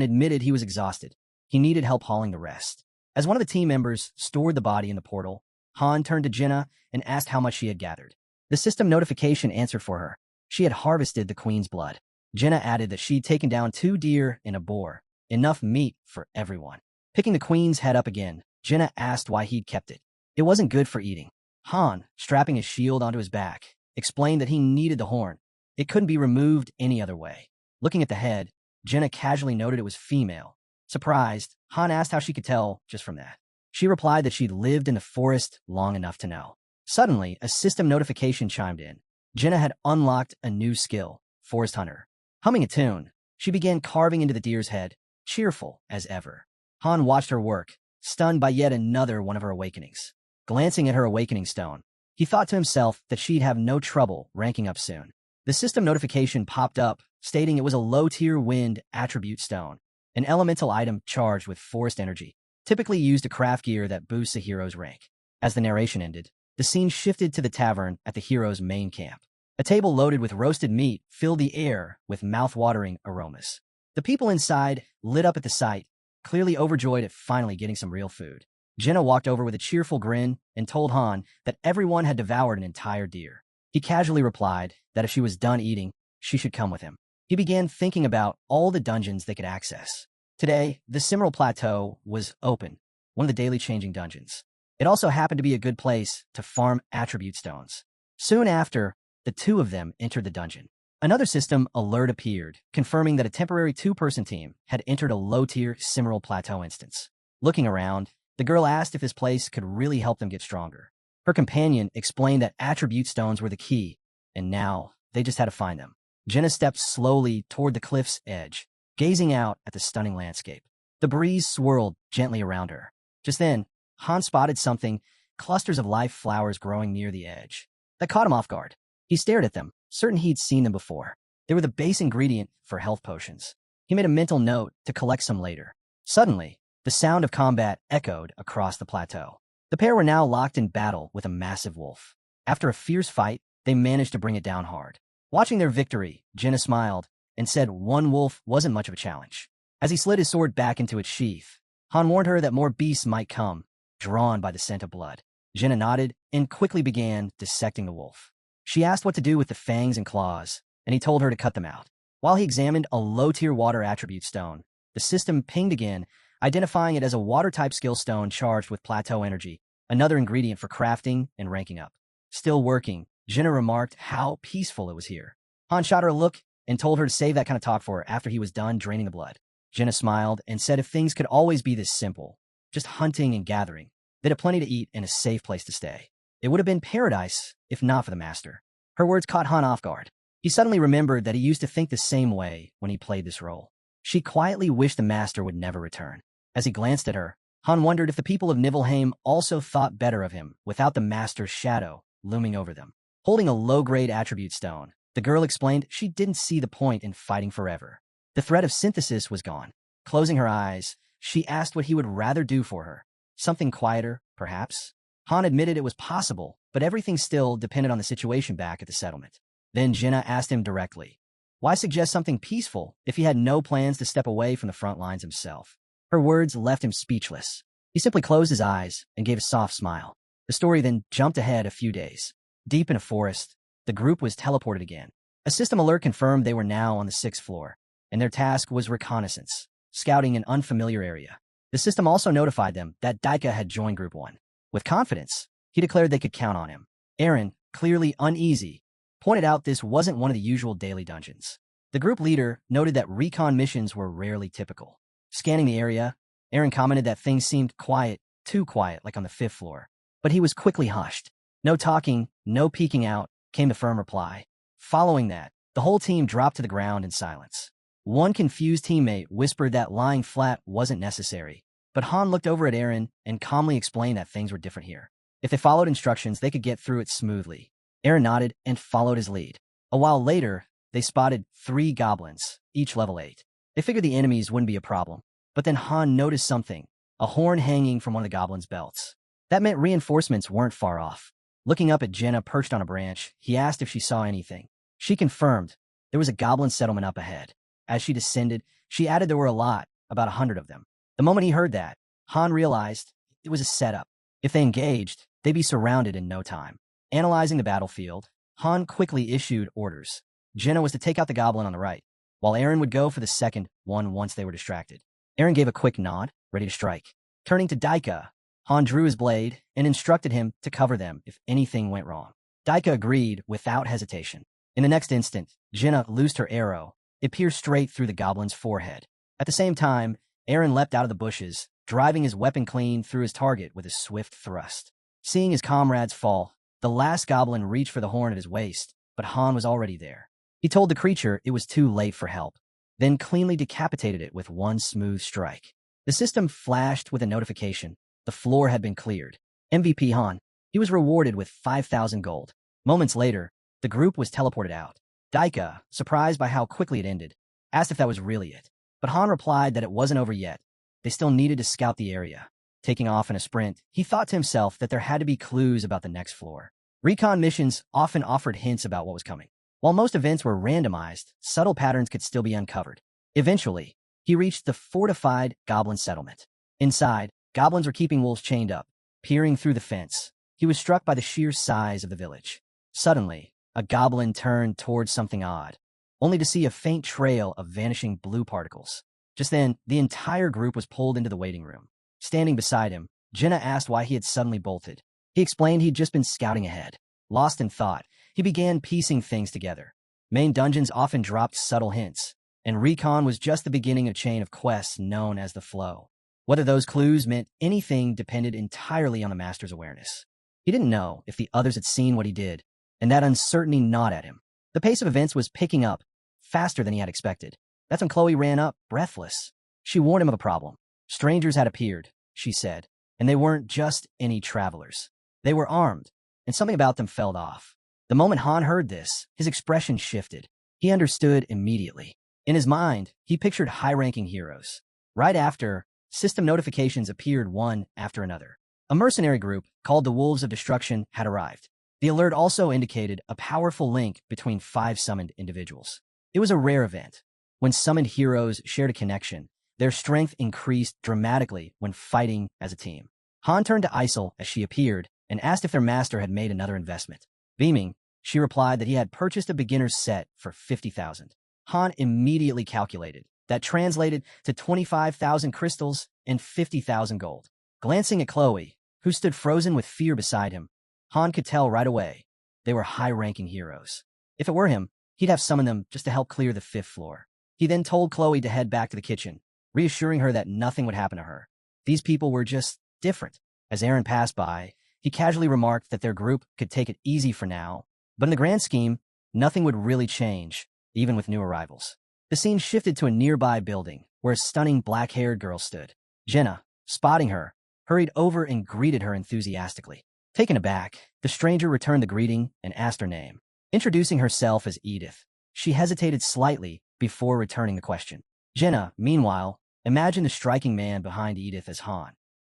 admitted he was exhausted. He needed help hauling the rest. As one of the team members stored the body in the portal, Han turned to Jenna and asked how much she had gathered. The system notification answered for her. She had harvested the queen's blood. Jenna added that she'd taken down 2 deer and a boar, enough meat for everyone. Picking the queen's head up again, Jenna asked why he'd kept it. It wasn't good for eating. Han, strapping his shield onto his back, explained that he needed the horn. It couldn't be removed any other way. Looking at the head, Jenna casually noted it was female. Surprised, Han asked how she could tell just from that. She replied that she'd lived in the forest long enough to know. Suddenly, a system notification chimed in. Jenna had unlocked a new skill, Forest Hunter. Humming a tune, she began carving into the deer's head, cheerful as ever. Han watched her work, stunned by yet another one of her awakenings. Glancing at her awakening stone, he thought to himself that she'd have no trouble ranking up soon. The system notification popped up, stating it was a low-tier wind attribute stone, an elemental item charged with forest energy, typically used to craft gear that boosts a hero's rank. As the narration ended, the scene shifted to the tavern at the hero's main camp. A table loaded with roasted meat filled the air with mouth-watering aromas. The people inside lit up at the sight, clearly overjoyed at finally getting some real food. Jenna walked over with a cheerful grin and told Han that everyone had devoured an entire deer. He casually replied that if she was done eating, she should come with him. He began thinking about all the dungeons they could access. Today, the Simral Plateau was open, one of the daily changing dungeons. It also happened to be a good place to farm attribute stones. Soon after, the two of them entered the dungeon. Another system alert appeared, confirming that a temporary 2-person team had entered a low-tier Simral Plateau instance. Looking around, the girl asked if this place could really help them get stronger. Her companion explained that attribute stones were the key, and now they just had to find them. Jenna stepped slowly toward the cliff's edge, gazing out at the stunning landscape. The breeze swirled gently around her. Just then, Han spotted something, clusters of live flowers growing near the edge. That caught him off guard. He stared at them, certain he'd seen them before. They were the base ingredient for health potions. He made a mental note to collect some later. Suddenly, the sound of combat echoed across the plateau. The pair were now locked in battle with a massive wolf. After a fierce fight, they managed to bring it down hard. Watching their victory, Jenna smiled and said one wolf wasn't much of a challenge. As he slid his sword back into its sheath, Han warned her that more beasts might come, drawn by the scent of blood. Jenna nodded and quickly began dissecting the wolf. She asked what to do with the fangs and claws, and he told her to cut them out. While he examined a low-tier water attribute stone, the system pinged again, identifying it as a water-type skill stone charged with plateau energy, another ingredient for crafting and ranking up. Still working, Jenna remarked how peaceful it was here. Han shot her a look and told her to save that kind of talk for her after he was done draining the blood. Jenna smiled and said if things could always be this simple, just hunting and gathering, they'd have plenty to eat and a safe place to stay. It would have been paradise if not for the master. Her words caught Han off guard. He suddenly remembered that he used to think the same way when he played this role. She quietly wished the master would never return. As he glanced at her, Han wondered if the people of Nibelheim also thought better of him without the master's shadow looming over them. Holding a low-grade attribute stone, the girl explained she didn't see the point in fighting forever. The threat of synthesis was gone. Closing her eyes, she asked what he would rather do for her. Something quieter, perhaps? Han admitted it was possible, but everything still depended on the situation back at the settlement. Then Jenna asked him directly, why suggest something peaceful if he had no plans to step away from the front lines himself? Her words left him speechless. He simply closed his eyes and gave a soft smile. The story then jumped ahead a few days. Deep in a forest, the group was teleported again. A system alert confirmed they were now on the 6th floor, and their task was reconnaissance, scouting an unfamiliar area. The system also notified them that Daika had joined Group 1. With confidence, he declared they could count on him. Aaron, clearly uneasy, pointed out this wasn't one of the usual daily dungeons. The group leader noted that recon missions were rarely typical. Scanning the area, Aaron commented that things seemed quiet, too quiet, like on the 5th floor. But he was quickly hushed. No talking, no peeking out, came the firm reply. Following that, the whole team dropped to the ground in silence. One confused teammate whispered that lying flat wasn't necessary, but Han looked over at Aaron and calmly explained that things were different here. If they followed instructions, they could get through it smoothly. Aaron nodded and followed his lead. A while later, they spotted 3 goblins, each level 8. They figured the enemies wouldn't be a problem, but then Han noticed something, a horn hanging from one of the goblins' belts. That meant reinforcements weren't far off. Looking up at Jenna perched on a branch, he asked if she saw anything. She confirmed there was a goblin settlement up ahead. As she descended, she added there were a lot, about 100 of them. The moment he heard that, Han realized it was a setup. If they engaged, they'd be surrounded in no time. Analyzing the battlefield, Han quickly issued orders. Jenna was to take out the goblin on the right, while Aaron would go for the second one once they were distracted. Aaron gave a quick nod, ready to strike. Turning to Daika, Han drew his blade and instructed him to cover them if anything went wrong. Daika agreed without hesitation. In the next instant, Jenna loosed her arrow. It pierced straight through the goblin's forehead. At the same time, Aaron leapt out of the bushes, driving his weapon clean through his target with a swift thrust. Seeing his comrades fall, the last goblin reached for the horn at his waist, but Han was already there. He told the creature it was too late for help, then cleanly decapitated it with one smooth strike. The system flashed with a notification. The floor had been cleared. MVP Han. He was rewarded with 5,000 gold. Moments later, the group was teleported out. Daika, surprised by how quickly it ended, asked if that was really it. But Han replied that it wasn't over yet. They still needed to scout the area. Taking off in a sprint, he thought to himself that there had to be clues about the next floor. Recon missions often offered hints about what was coming. While most events were randomized, subtle patterns could still be uncovered. Eventually, he reached the fortified goblin settlement. Inside, goblins were keeping wolves chained up. Peering through the fence, he was struck by the sheer size of the village. Suddenly, a goblin turned towards something odd, only to see a faint trail of vanishing blue particles. Just then, the entire group was pulled into the waiting room. Standing beside him, Jenna asked why he had suddenly bolted. He explained he'd just been scouting ahead. Lost in thought, he began piecing things together. Main dungeons often dropped subtle hints, and recon was just the beginning of a chain of quests known as the Flow. Whether those clues meant anything depended entirely on the master's awareness. He didn't know if the others had seen what he did, and that uncertainty gnawed at him. The pace of events was picking up, faster than he had expected. That's when Chloe ran up, breathless. She warned him of a problem. Strangers had appeared, she said, and they weren't just any travelers. They were armed, and something about them felt off. The moment Han heard this, his expression shifted. He understood immediately. In his mind, he pictured high-ranking heroes. Right after, system notifications appeared one after another. A mercenary group, called the Wolves of Destruction, had arrived. The alert also indicated a powerful link between 5 summoned individuals. It was a rare event. When summoned heroes shared a connection, their strength increased dramatically when fighting as a team. Han turned to Isel as she appeared and asked if their master had made another investment. Beaming, she replied that he had purchased a beginner's set for 50,000. Han immediately calculated. That translated to 25,000 crystals and 50,000 gold. Glancing at Chloe, who stood frozen with fear beside him, Han could tell right away they were high-ranking heroes. If it were him, he'd have summoned them just to help clear the 5th floor. He then told Chloe to head back to the kitchen, reassuring her that nothing would happen to her. These people were just different. As Aaron passed by, he casually remarked that their group could take it easy for now, but in the grand scheme, nothing would really change, even with new arrivals. The scene shifted to a nearby building, where a stunning black-haired girl stood. Jenna, spotting her, hurried over and greeted her enthusiastically. Taken aback, the stranger returned the greeting and asked her name. Introducing herself as Edith, she hesitated slightly before returning the question. Jenna, meanwhile, imagined the striking man behind Edith as Han.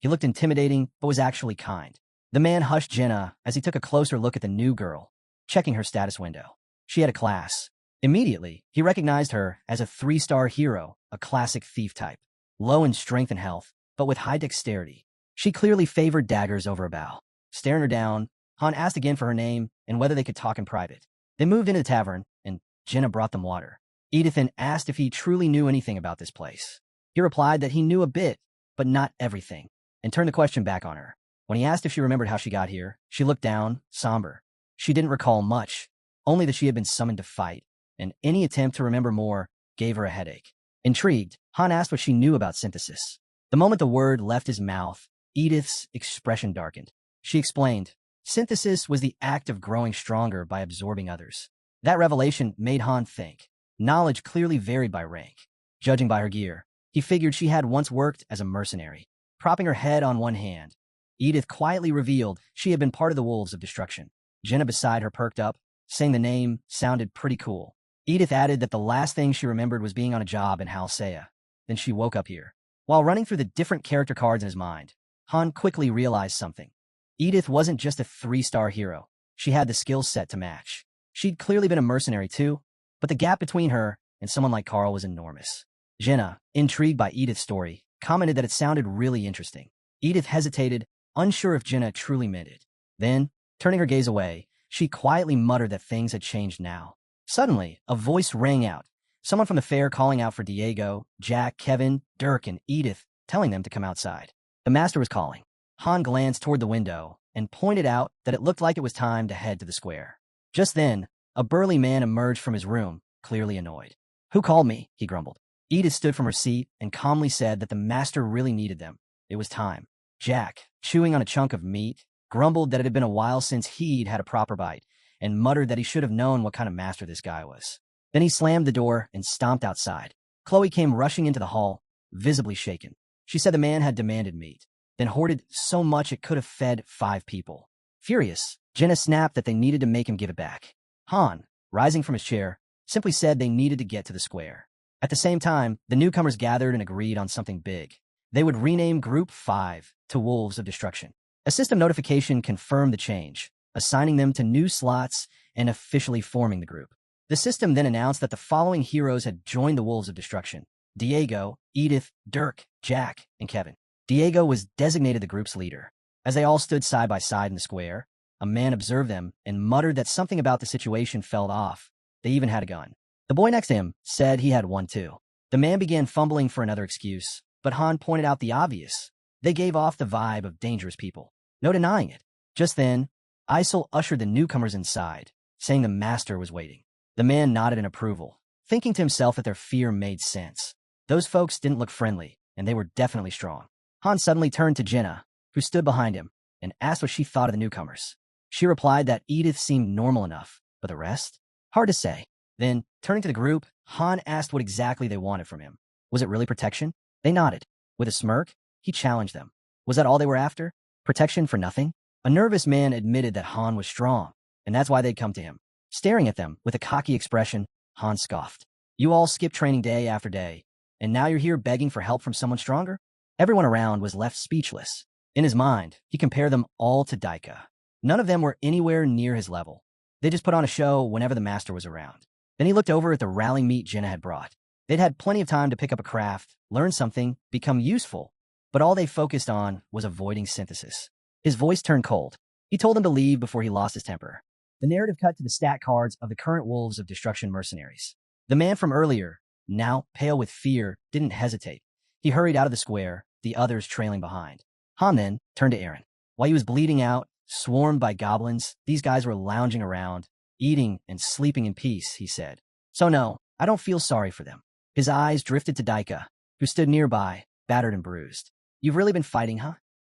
He looked intimidating, but was actually kind. The man hushed Jenna as he took a closer look at the new girl, checking her status window. She had a class. Immediately, he recognized her as a 3-star hero, a classic thief type. Low in strength and health, but with high dexterity. She clearly favored daggers over a bow. Staring her down, Han asked again for her name and whether they could talk in private. They moved into the tavern, and Jenna brought them water. Edith then asked if he truly knew anything about this place. He replied that he knew a bit, but not everything, and turned the question back on her. When he asked if she remembered how she got here, she looked down, somber. She didn't recall much, only that she had been summoned to fight, and any attempt to remember more gave her a headache. Intrigued, Han asked what she knew about synthesis. The moment the word left his mouth, Edith's expression darkened. She explained, synthesis was the act of growing stronger by absorbing others. That revelation made Han think. Knowledge clearly varied by rank. Judging by her gear, he figured she had once worked as a mercenary. Propping her head on one hand, Edith quietly revealed she had been part of the Wolves of Destruction. Jenna beside her perked up, saying the name sounded pretty cool. Edith added that the last thing she remembered was being on a job in Halcea. Then she woke up here. While running through the different character cards in his mind, Han quickly realized something. Edith wasn't just a 3-star hero. She had the skill set to match. She'd clearly been a mercenary too, but the gap between her and someone like Carl was enormous. Jenna, intrigued by Edith's story, commented that it sounded really interesting. Edith hesitated, unsure if Jenna truly meant it. Then, turning her gaze away, she quietly muttered that things had changed now. Suddenly, a voice rang out, someone from the fair calling out for Diego, Jack, Kevin, Dirk, and Edith, telling them to come outside. The master was calling. Han glanced toward the window and pointed out that it looked like it was time to head to the square. Just then, a burly man emerged from his room, clearly annoyed. "Who called me?" he grumbled. Edith stood from her seat and calmly said that the master really needed them. It was time. Jack, chewing on a chunk of meat, grumbled that it had been a while since he'd had a proper bite, and muttered that he should have known what kind of master this guy was. Then he slammed the door and stomped outside. Chloe came rushing into the hall, visibly shaken. She said the man had demanded meat, then hoarded so much it could have fed 5 people. Furious, Jenna snapped that they needed to make him give it back. Han, rising from his chair, simply said they needed to get to the square. At the same time, the newcomers gathered and agreed on something big. They would rename Group 5 to Wolves of Destruction. A system notification confirmed the change, assigning them to new slots and officially forming the group. The system then announced that the following heroes had joined the Wolves of Destruction: Diego, Edith, Dirk, Jack, and Kevin. Diego was designated the group's leader. As they all stood side by side in the square, a man observed them and muttered that something about the situation felt off. They even had a gun. The boy next to him said he had one too. The man began fumbling for another excuse, but Han pointed out the obvious. They gave off the vibe of dangerous people. No denying it. Just then, Isel ushered the newcomers inside, saying the master was waiting. The man nodded in approval, thinking to himself that their fear made sense. Those folks didn't look friendly, and they were definitely strong. Han suddenly turned to Jenna, who stood behind him, and asked what she thought of the newcomers. She replied that Edith seemed normal enough, but the rest? Hard to say. Then, turning to the group, Han asked what exactly they wanted from him. Was it really protection? They nodded. With a smirk, he challenged them. Was that all they were after? Protection for nothing? A nervous man admitted that Han was strong, and that's why they'd come to him. Staring at them with a cocky expression, Han scoffed. You all skip training day after day, and now you're here begging for help from someone stronger? Everyone around was left speechless. In his mind, he compared them all to Daika. None of them were anywhere near his level. They just put on a show whenever the master was around. Then he looked over at the rallying meat Jenna had brought. They'd had plenty of time to pick up a craft, learn something, become useful, but all they focused on was avoiding synthesis. His voice turned cold. He told them to leave before he lost his temper. The narrative cut to the stat cards of the current Wolves of Destruction mercenaries. The man from earlier, now pale with fear, didn't hesitate. He hurried out of the square, the others trailing behind. Han then turned to Aaron. While he was bleeding out, swarmed by goblins, these guys were lounging around, eating and sleeping in peace, he said. So no, I don't feel sorry for them. His eyes drifted to Daika, who stood nearby, battered and bruised. You've really been fighting, huh?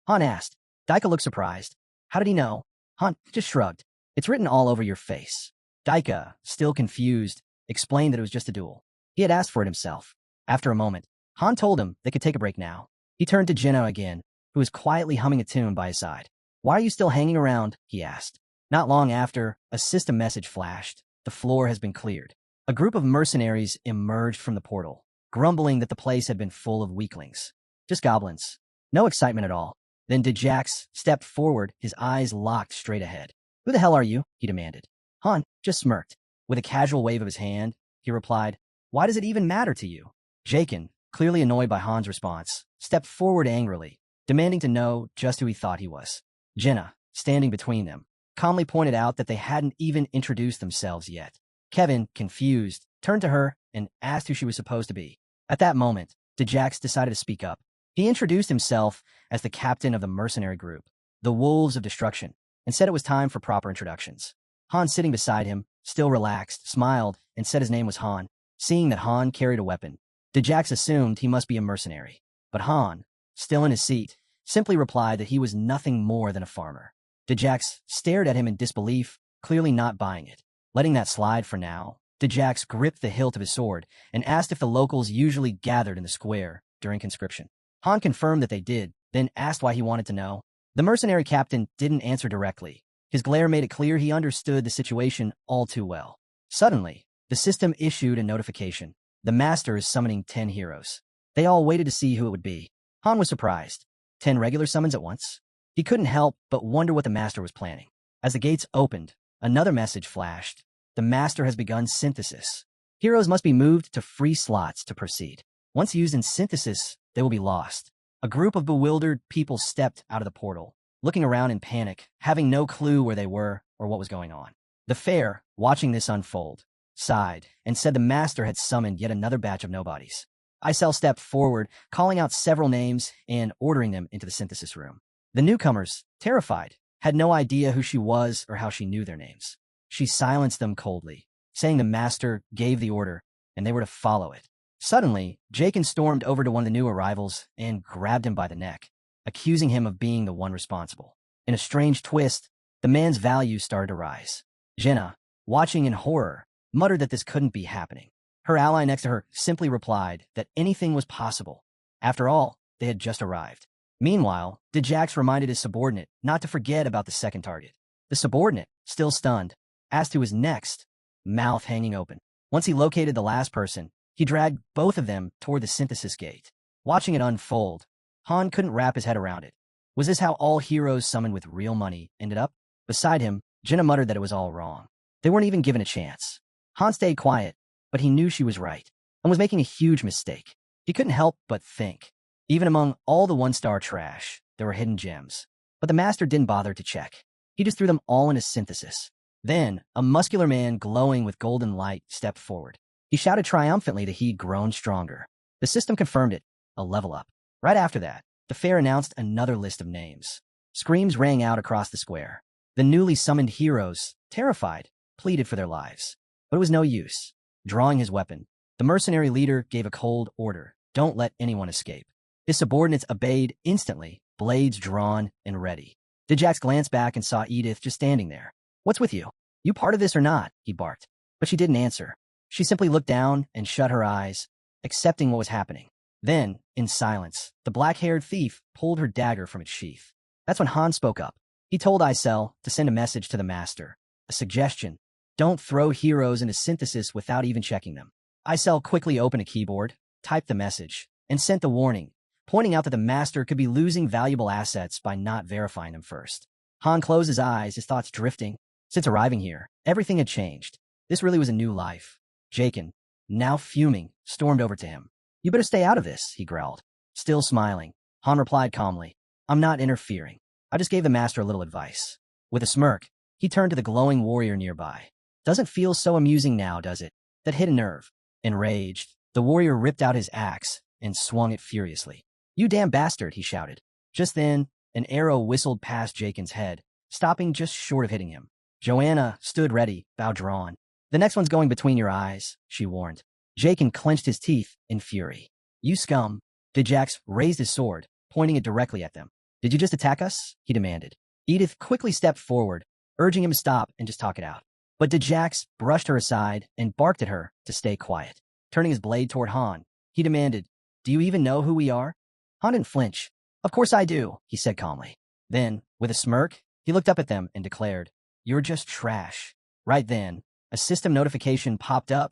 Han asked. Daika looked surprised. How did he know? Han just shrugged. It's written all over your face. Daika, still confused, explained that it was just a duel. He had asked for it himself. After a moment, Han told him they could take a break now. He turned to Jenna again, who was quietly humming a tune by his side. Why are you still hanging around? He asked. Not long after, a system message flashed. The floor has been cleared. A group of mercenaries emerged from the portal, grumbling that the place had been full of weaklings. Just goblins. No excitement at all. Then Djax stepped forward, his eyes locked straight ahead. Who the hell are you? He demanded. Han just smirked. With a casual wave of his hand, he replied, Why does it even matter to you? Jakin, clearly annoyed by Han's response, stepped forward angrily, demanding to know just who he thought he was. Jenna, standing between them, calmly pointed out that they hadn't even introduced themselves yet. Kevin, confused, turned to her and asked who she was supposed to be. At that moment, Djax decided to speak up. He introduced himself as the captain of the mercenary group, the Wolves of Destruction, and said it was time for proper introductions. Han, sitting beside him, still relaxed, smiled, and said his name was Han. Seeing that Han carried a weapon, Djax assumed he must be a mercenary. But Han, still in his seat, simply replied that he was nothing more than a farmer. Djax stared at him in disbelief, clearly not buying it. Letting that slide for now, Djax gripped the hilt of his sword and asked if the locals usually gathered in the square during conscription. Han confirmed that they did, then asked why he wanted to know. The mercenary captain didn't answer directly. His glare made it clear he understood the situation all too well. Suddenly, the system issued a notification. The master is summoning 10 heroes. They all waited to see who it would be. Han was surprised. 10 regular summons at once? He couldn't help but wonder what the master was planning. As the gates opened, another message flashed. The master has begun synthesis. Heroes must be moved to free slots to proceed. Once used in synthesis, they will be lost. A group of bewildered people stepped out of the portal, looking around in panic, having no clue where they were or what was going on. The fair, watching this unfold, sighed and said the master had summoned yet another batch of nobodies. Isel stepped forward, calling out several names and ordering them into the synthesis room. The newcomers, terrified, had no idea who she was or how she knew their names. She silenced them coldly, saying the master gave the order and they were to follow it. Suddenly, Jakin stormed over to one of the new arrivals and grabbed him by the neck, accusing him of being the one responsible. In a strange twist, the man's value started to rise. Jenna, watching in horror, muttered that this couldn't be happening. Her ally next to her simply replied that anything was possible. After all, they had just arrived. Meanwhile, Djax reminded his subordinate not to forget about the second target. The subordinate, still stunned, asked who was next, mouth hanging open. Once he located the last person, he dragged both of them toward the synthesis gate. Watching it unfold, Han couldn't wrap his head around it. Was this how all heroes summoned with real money ended up? Beside him, Jenna muttered that it was all wrong. They weren't even given a chance. Han stayed quiet, but he knew she was right, and was making a huge mistake. He couldn't help but think. Even among all the one-star trash, there were hidden gems. But the master didn't bother to check. He just threw them all into synthesis. Then, a muscular man glowing with golden light stepped forward. He shouted triumphantly that he'd grown stronger. The system confirmed it, a level up. Right after that, the fair announced another list of names. Screams rang out across the square. The newly summoned heroes, terrified, pleaded for their lives. But it was no use. Drawing his weapon, the mercenary leader gave a cold order. Don't let anyone escape. His subordinates obeyed instantly, blades drawn and ready. Djax glanced back and saw Edith just standing there. What's with you? You part of this or not? He barked. But she didn't answer. She simply looked down and shut her eyes, accepting what was happening. Then, in silence, the black-haired thief pulled her dagger from its sheath. That's when Han spoke up. He told Isel to send a message to the master. A suggestion. Don't throw heroes into synthesis without even checking them. Isel quickly opened a keyboard, typed the message, and sent the warning, pointing out that the master could be losing valuable assets by not verifying them first. Han closed his eyes, his thoughts drifting. Since arriving here, everything had changed. This really was a new life. Jakin, now fuming, stormed over to him. You better stay out of this, he growled. Still smiling, Han replied calmly, I'm not interfering. I just gave the master a little advice. With a smirk, he turned to the glowing warrior nearby. Doesn't feel so amusing now, does it? That hit a nerve. Enraged, the warrior ripped out his axe and swung it furiously. You damn bastard, he shouted. Just then, an arrow whistled past Jakin's head, stopping just short of hitting him. Joanna stood ready, bow drawn. The next one's going between your eyes, she warned. Jakin clenched his teeth in fury. You scum. Djax raised his sword, pointing it directly at them. Did you just attack us? He demanded. Edith quickly stepped forward, urging him to stop and just talk it out. But Djax brushed her aside and barked at her to stay quiet. Turning his blade toward Han, he demanded, Do you even know who we are? Han didn't flinch. Of course I do, he said calmly. Then, with a smirk, he looked up at them and declared, You're just trash. Right then, a system notification popped up.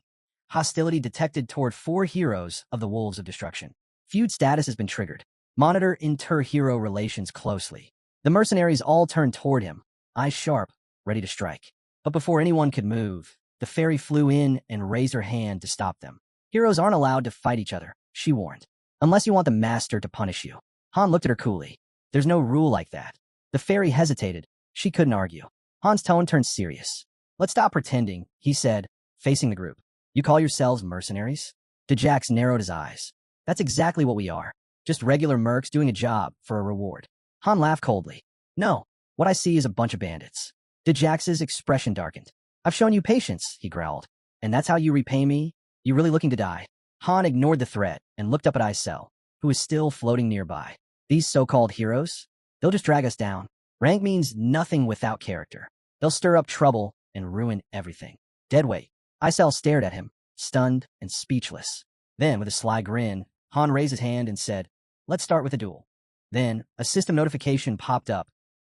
Hostility detected toward 4 heroes of the Wolves of Destruction. Feud status has been triggered. Monitor inter-hero relations closely. The mercenaries all turned toward him, eyes sharp, ready to strike. But before anyone could move, the fairy flew in and raised her hand to stop them. Heroes aren't allowed to fight each other, she warned. Unless you want the master to punish you. Han looked at her coolly. There's no rule like that. The fairy hesitated. She couldn't argue. Han's tone turned serious. Let's stop pretending, he said, facing the group. You call yourselves mercenaries? Djax narrowed his eyes. That's exactly what we are. Just regular mercs doing a job for a reward. Han laughed coldly. No, what I see is a bunch of bandits. Djax's expression darkened. I've shown you patience, he growled. And that's how you repay me? You really looking to die? Han ignored the threat and looked up at Isel, who was still floating nearby. These so-called heroes? They'll just drag us down. Rank means nothing without character. They'll stir up trouble and ruin everything. Deadweight. Isel stared at him, stunned and speechless. Then, with a sly grin, Han raised his hand and said, Let's start with a duel. Then, a system notification popped up.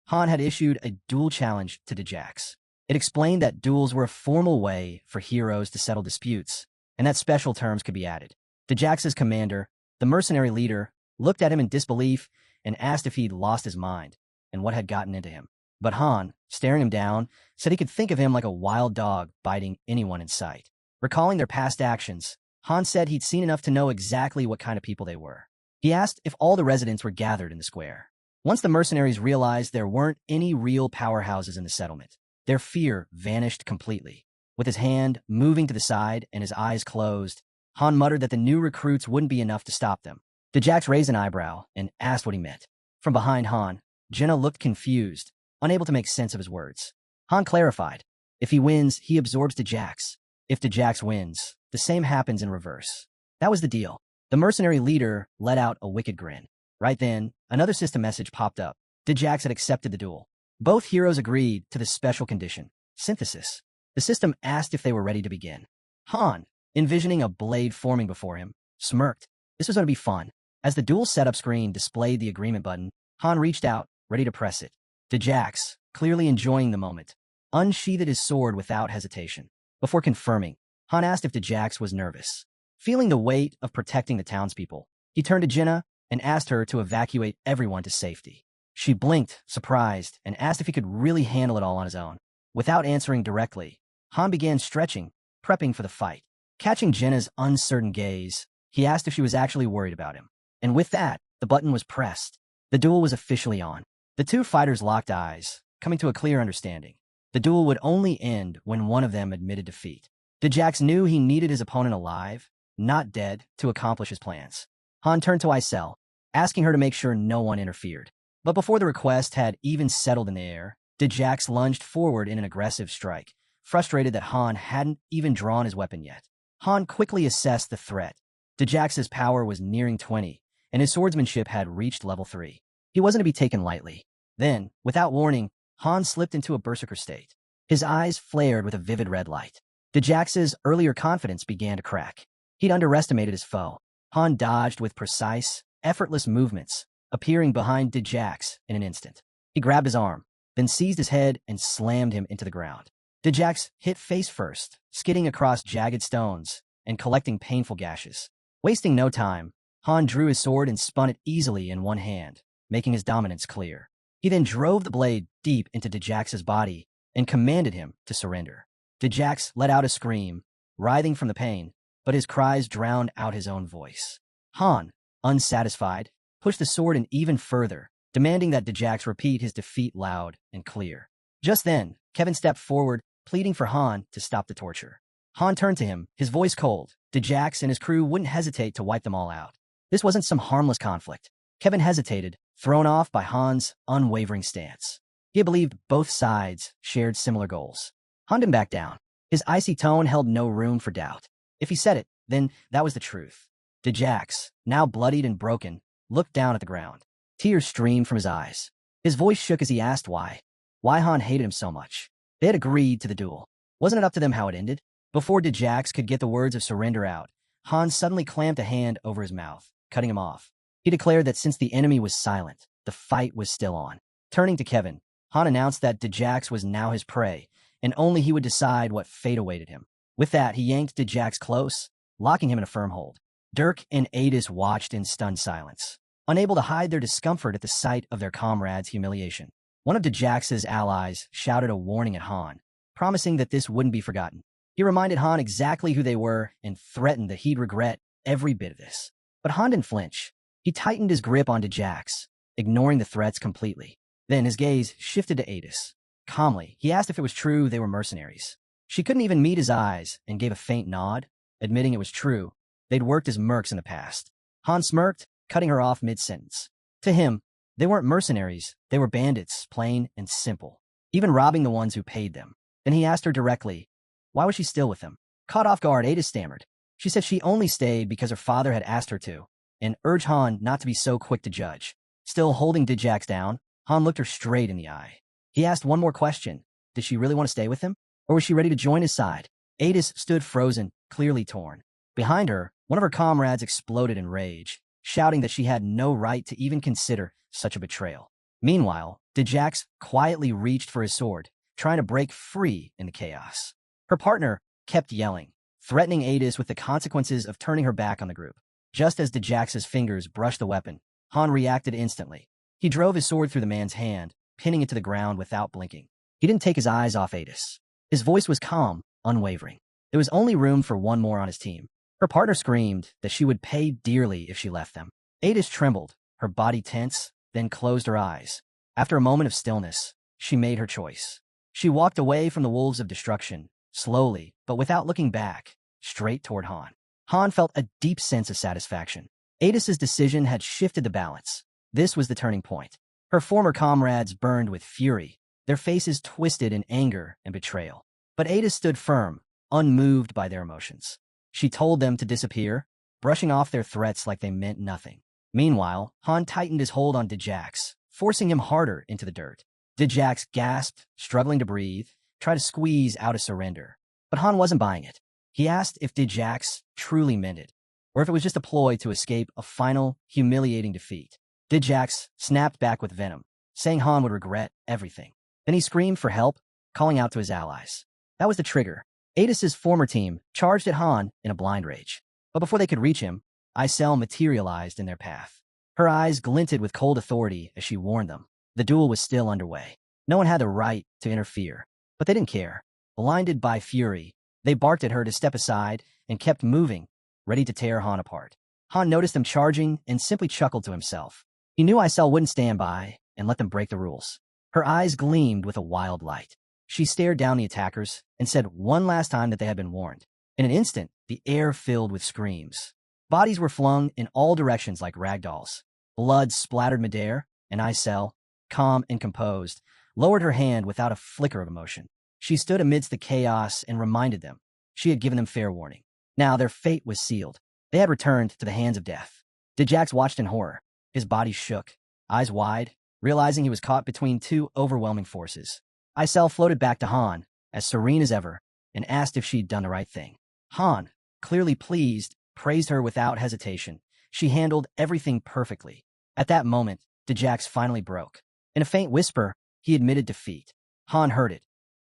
Han had issued a duel challenge to Djax. It explained that duels were a formal way for heroes to settle disputes, and that special terms could be added. Djax's commander, the mercenary leader, looked at him in disbelief and asked if he'd lost his mind and what had gotten into him. But Han, staring him down, said he could think of him like a wild dog biting anyone in sight. Recalling their past actions, Han said he'd seen enough to know exactly what kind of people they were. He asked if all the residents were gathered in the square. Once the mercenaries realized there weren't any real powerhouses in the settlement, their fear vanished completely. With his hand moving to the side and his eyes closed, Han muttered that the new recruits wouldn't be enough to stop them. Djax raised an eyebrow and asked what he meant. From behind Han, Jenna looked confused, unable to make sense of his words. Han clarified. If he wins, he absorbs Djax. If Djax wins, the same happens in reverse. That was the deal. The mercenary leader let out a wicked grin. Right then, another system message popped up. Djax had accepted the duel. Both heroes agreed to the special condition, synthesis. The system asked if they were ready to begin. Han, envisioning a blade forming before him, smirked. This was going to be fun. As the duel setup screen displayed the agreement button, Han reached out, ready to press it. Djax, clearly enjoying the moment, unsheathed his sword without hesitation. Before confirming, Han asked if Djax was nervous. Feeling the weight of protecting the townspeople, he turned to Jenna and asked her to evacuate everyone to safety. She blinked, surprised, and asked if he could really handle it all on his own. Without answering directly, Han began stretching, prepping for the fight. Catching Jenna's uncertain gaze, he asked if she was actually worried about him. And with that, the button was pressed. The duel was officially on. The two fighters locked eyes, coming to a clear understanding. The duel would only end when one of them admitted defeat. Djax knew he needed his opponent alive, not dead, to accomplish his plans. Han turned to Isel, asking her to make sure no one interfered. But before the request had even settled in the air, Djax lunged forward in an aggressive strike, frustrated that Han hadn't even drawn his weapon yet. Han quickly assessed the threat. Djax's power was nearing 20, and his swordsmanship had reached level 3. He wasn't to be taken lightly. Then, without warning, Han slipped into a berserker state. His eyes flared with a vivid red light. Djax's earlier confidence began to crack. He'd underestimated his foe. Han dodged with precise, effortless movements, appearing behind Djax in an instant. He grabbed his arm, then seized his head and slammed him into the ground. Djax hit face first, skidding across jagged stones and collecting painful gashes. Wasting no time, Han drew his sword and spun it easily in one hand, making his dominance clear. He then drove the blade deep into Djax's body and commanded him to surrender. Djax let out a scream, writhing from the pain, but his cries drowned out his own voice. Han, unsatisfied, pushed the sword in even further, demanding that Djax repeat his defeat loud and clear. Just then, Kevin stepped forward, pleading for Han to stop the torture. Han turned to him, his voice cold. Djax and his crew wouldn't hesitate to wipe them all out. This wasn't some harmless conflict. Kevin hesitated, thrown off by Han's unwavering stance. He believed both sides shared similar goals. Han didn't back down. His icy tone held no room for doubt. If he said it, then that was the truth. Djax, now bloodied and broken, looked down at the ground. Tears streamed from his eyes. His voice shook as he asked why. Why Han hated him so much. They had agreed to the duel. Wasn't it up to them how it ended? Before Djax could get the words of surrender out, Han suddenly clamped a hand over his mouth, cutting him off. He declared that since the enemy was silent, the fight was still on. Turning to Kevin, Han announced that Djax was now his prey, and only he would decide what fate awaited him. With that, he yanked Djax close, locking him in a firm hold. Dirk and Adis watched in stunned silence. unable to hide their discomfort at the sight of their comrades' humiliation. One of Djax's allies shouted a warning at Han, promising that this wouldn't be forgotten. He reminded Han exactly who they were and threatened that he'd regret every bit of this. But Han didn't flinch. He tightened his grip on Djax, ignoring the threats completely. Then his gaze shifted to Adis. Calmly, he asked if it was true they were mercenaries. She couldn't even meet his eyes and gave a faint nod, admitting it was true. They'd worked as mercs in the past. Han smirked, cutting her off mid-sentence. To him, they weren't mercenaries, they were bandits, plain and simple, even robbing the ones who paid them. Then he asked her directly, why was she still with them? Caught off guard, Adis stammered. She said she only stayed because her father had asked her to, and urged Han not to be so quick to judge. Still holding Djax down, Han looked her straight in the eye. He asked one more question. Did she really want to stay with him? Or was she ready to join his side? Adis stood frozen, clearly torn. Behind her, one of her comrades exploded in rage, shouting that she had no right to even consider such a betrayal. Meanwhile, Djax quietly reached for his sword, trying to break free in the chaos. Her partner kept yelling, threatening Adis with the consequences of turning her back on the group. Just as Djax's fingers brushed the weapon, Han reacted instantly. He drove his sword through the man's hand, pinning it to the ground without blinking. He didn't take his eyes off Adis. His voice was calm, unwavering. There was only room for one more on his team. Her partner screamed that she would pay dearly if she left them. Adis trembled, her body tense, then closed her eyes. After a moment of stillness, she made her choice. She walked away from the wolves of destruction, slowly, but without looking back, straight toward Han. Han felt a deep sense of satisfaction. Adis's decision had shifted the balance. This was the turning point. Her former comrades burned with fury, their faces twisted in anger and betrayal. But Adis stood firm, unmoved by their emotions. She told them to disappear, brushing off their threats like they meant nothing. Meanwhile, Han tightened his hold on Djax, forcing him harder into the dirt. Djax gasped, struggling to breathe, tried to squeeze out a surrender. But Han wasn't buying it. He asked if Djax truly meant it, or if it was just a ploy to escape a final, humiliating defeat. Djax snapped back with venom, saying Han would regret everything. Then he screamed for help, calling out to his allies. That was the trigger. Adis's former team charged at Han in a blind rage. But before they could reach him, Isel materialized in their path. Her eyes glinted with cold authority as she warned them. The duel was still underway. No one had the right to interfere, but they didn't care. Blinded by fury, they barked at her to step aside and kept moving, ready to tear Han apart. Han noticed them charging and simply chuckled to himself. He knew Isel wouldn't stand by and let them break the rules. Her eyes gleamed with a wild light. She stared down the attackers and said one last time that they had been warned. In an instant, the air filled with screams. Bodies were flung in all directions like ragdolls. Blood splattered midair, and Isel, calm and composed, lowered her hand without a flicker of emotion. She stood amidst the chaos and reminded them she had given them fair warning. Now their fate was sealed. They had returned to the hands of death. Djax watched in horror. His body shook, eyes wide, realizing he was caught between two overwhelming forces. Isel floated back to Han, as serene as ever, and asked if she'd done the right thing. Han, clearly pleased, praised her without hesitation. She handled everything perfectly. At that moment, Djax finally broke. In a faint whisper, he admitted defeat. Han heard it,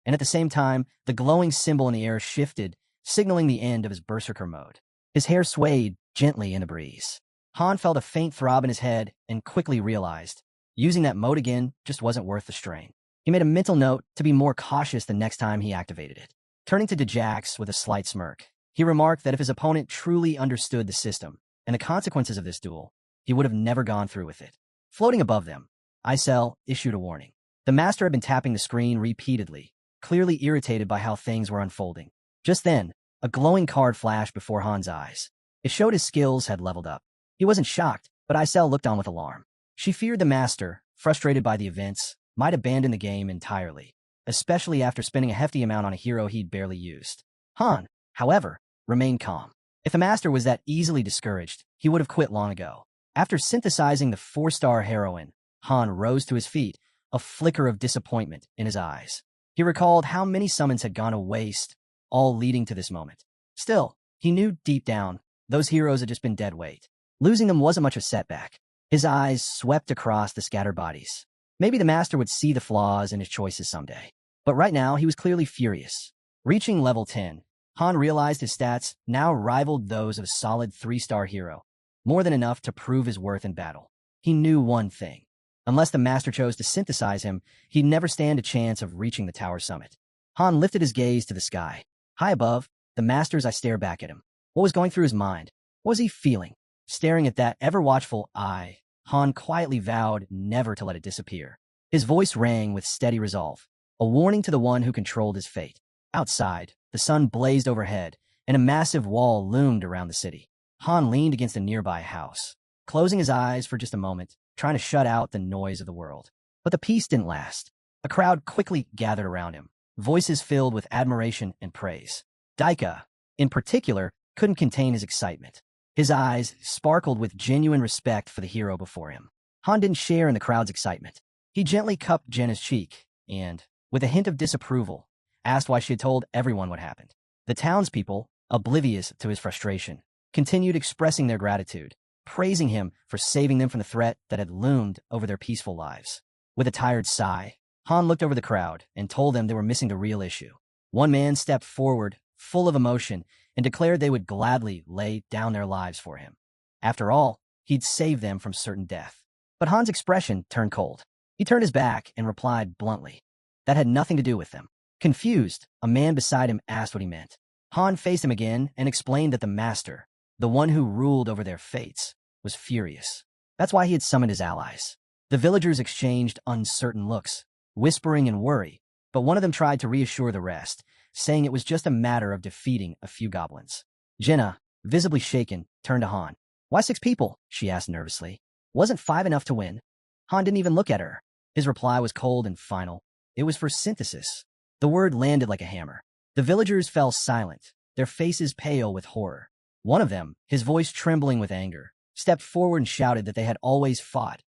and at the same time, the glowing symbol in the air shifted, signaling the end of his berserker mode. His hair swayed gently in the breeze. Han felt a faint throb in his head and quickly realized using that mode again just wasn't worth the strain. He made a mental note to be more cautious the next time he activated it. Turning to Djax with a slight smirk, he remarked that if his opponent truly understood the system and the consequences of this duel, he would have never gone through with it. Floating above them, Isel issued a warning. The master had been tapping the screen repeatedly, clearly irritated by how things were unfolding. Just then, a glowing card flashed before Han's eyes. It showed his skills had leveled up. He wasn't shocked, but Isel looked on with alarm. She feared the master, frustrated by the events, might abandon the game entirely, especially after spending a hefty amount on a hero he'd barely used. Han, however, remained calm. If the master was that easily discouraged, he would have quit long ago. After synthesizing the 4-star heroine, Han rose to his feet, a flicker of disappointment in his eyes. He recalled how many summons had gone to waste, all leading to this moment. Still, he knew deep down, those heroes had just been dead weight. Losing them wasn't much of a setback. His eyes swept across the scattered bodies. Maybe the master would see the flaws in his choices someday. But right now, he was clearly furious. Reaching level 10, Han realized his stats now rivaled those of a solid 3-star hero, more than enough to prove his worth in battle. He knew one thing. Unless the master chose to synthesize him, he'd never stand a chance of reaching the tower summit. Han lifted his gaze to the sky. High above, the master's eye stared back at him. What was going through his mind? What was he feeling? Staring at that ever-watchful eye, Han quietly vowed never to let it disappear. His voice rang with steady resolve, a warning to the one who controlled his fate. Outside, the sun blazed overhead, and a massive wall loomed around the city. Han leaned against a nearby house, closing his eyes for just a moment, trying to shut out the noise of the world. But the peace didn't last. A crowd quickly gathered around him, voices filled with admiration and praise. Daika, in particular, couldn't contain his excitement. His eyes sparkled with genuine respect for the hero before him. Han didn't share in the crowd's excitement. He gently cupped Jenna's cheek and, with a hint of disapproval, asked why she had told everyone what happened. The townspeople, oblivious to his frustration, continued expressing their gratitude, praising him for saving them from the threat that had loomed over their peaceful lives. With a tired sigh, Han looked over the crowd and told them they were missing the real issue. One man stepped forward, full of emotion, and declared they would gladly lay down their lives for him. After all, he'd saved them from certain death. But Han's expression turned cold. He turned his back and replied bluntly, that had nothing to do with them. Confused, a man beside him asked what he meant. Han faced him again and explained that the master, the one who ruled over their fates, was furious. That's why he had summoned his allies. The villagers exchanged uncertain looks, whispering in worry, but one of them tried to reassure the rest, saying it was just a matter of defeating a few goblins. Jenna, visibly shaken, turned to Han. Why 6 people? She asked nervously. Wasn't 5 enough to win? Han didn't even look at her. His reply was cold and final. It was for synthesis. The word landed like a hammer. The villagers fell silent, their faces pale with horror. One of them, his voice trembling with anger, stepped forward and shouted that they had always fought,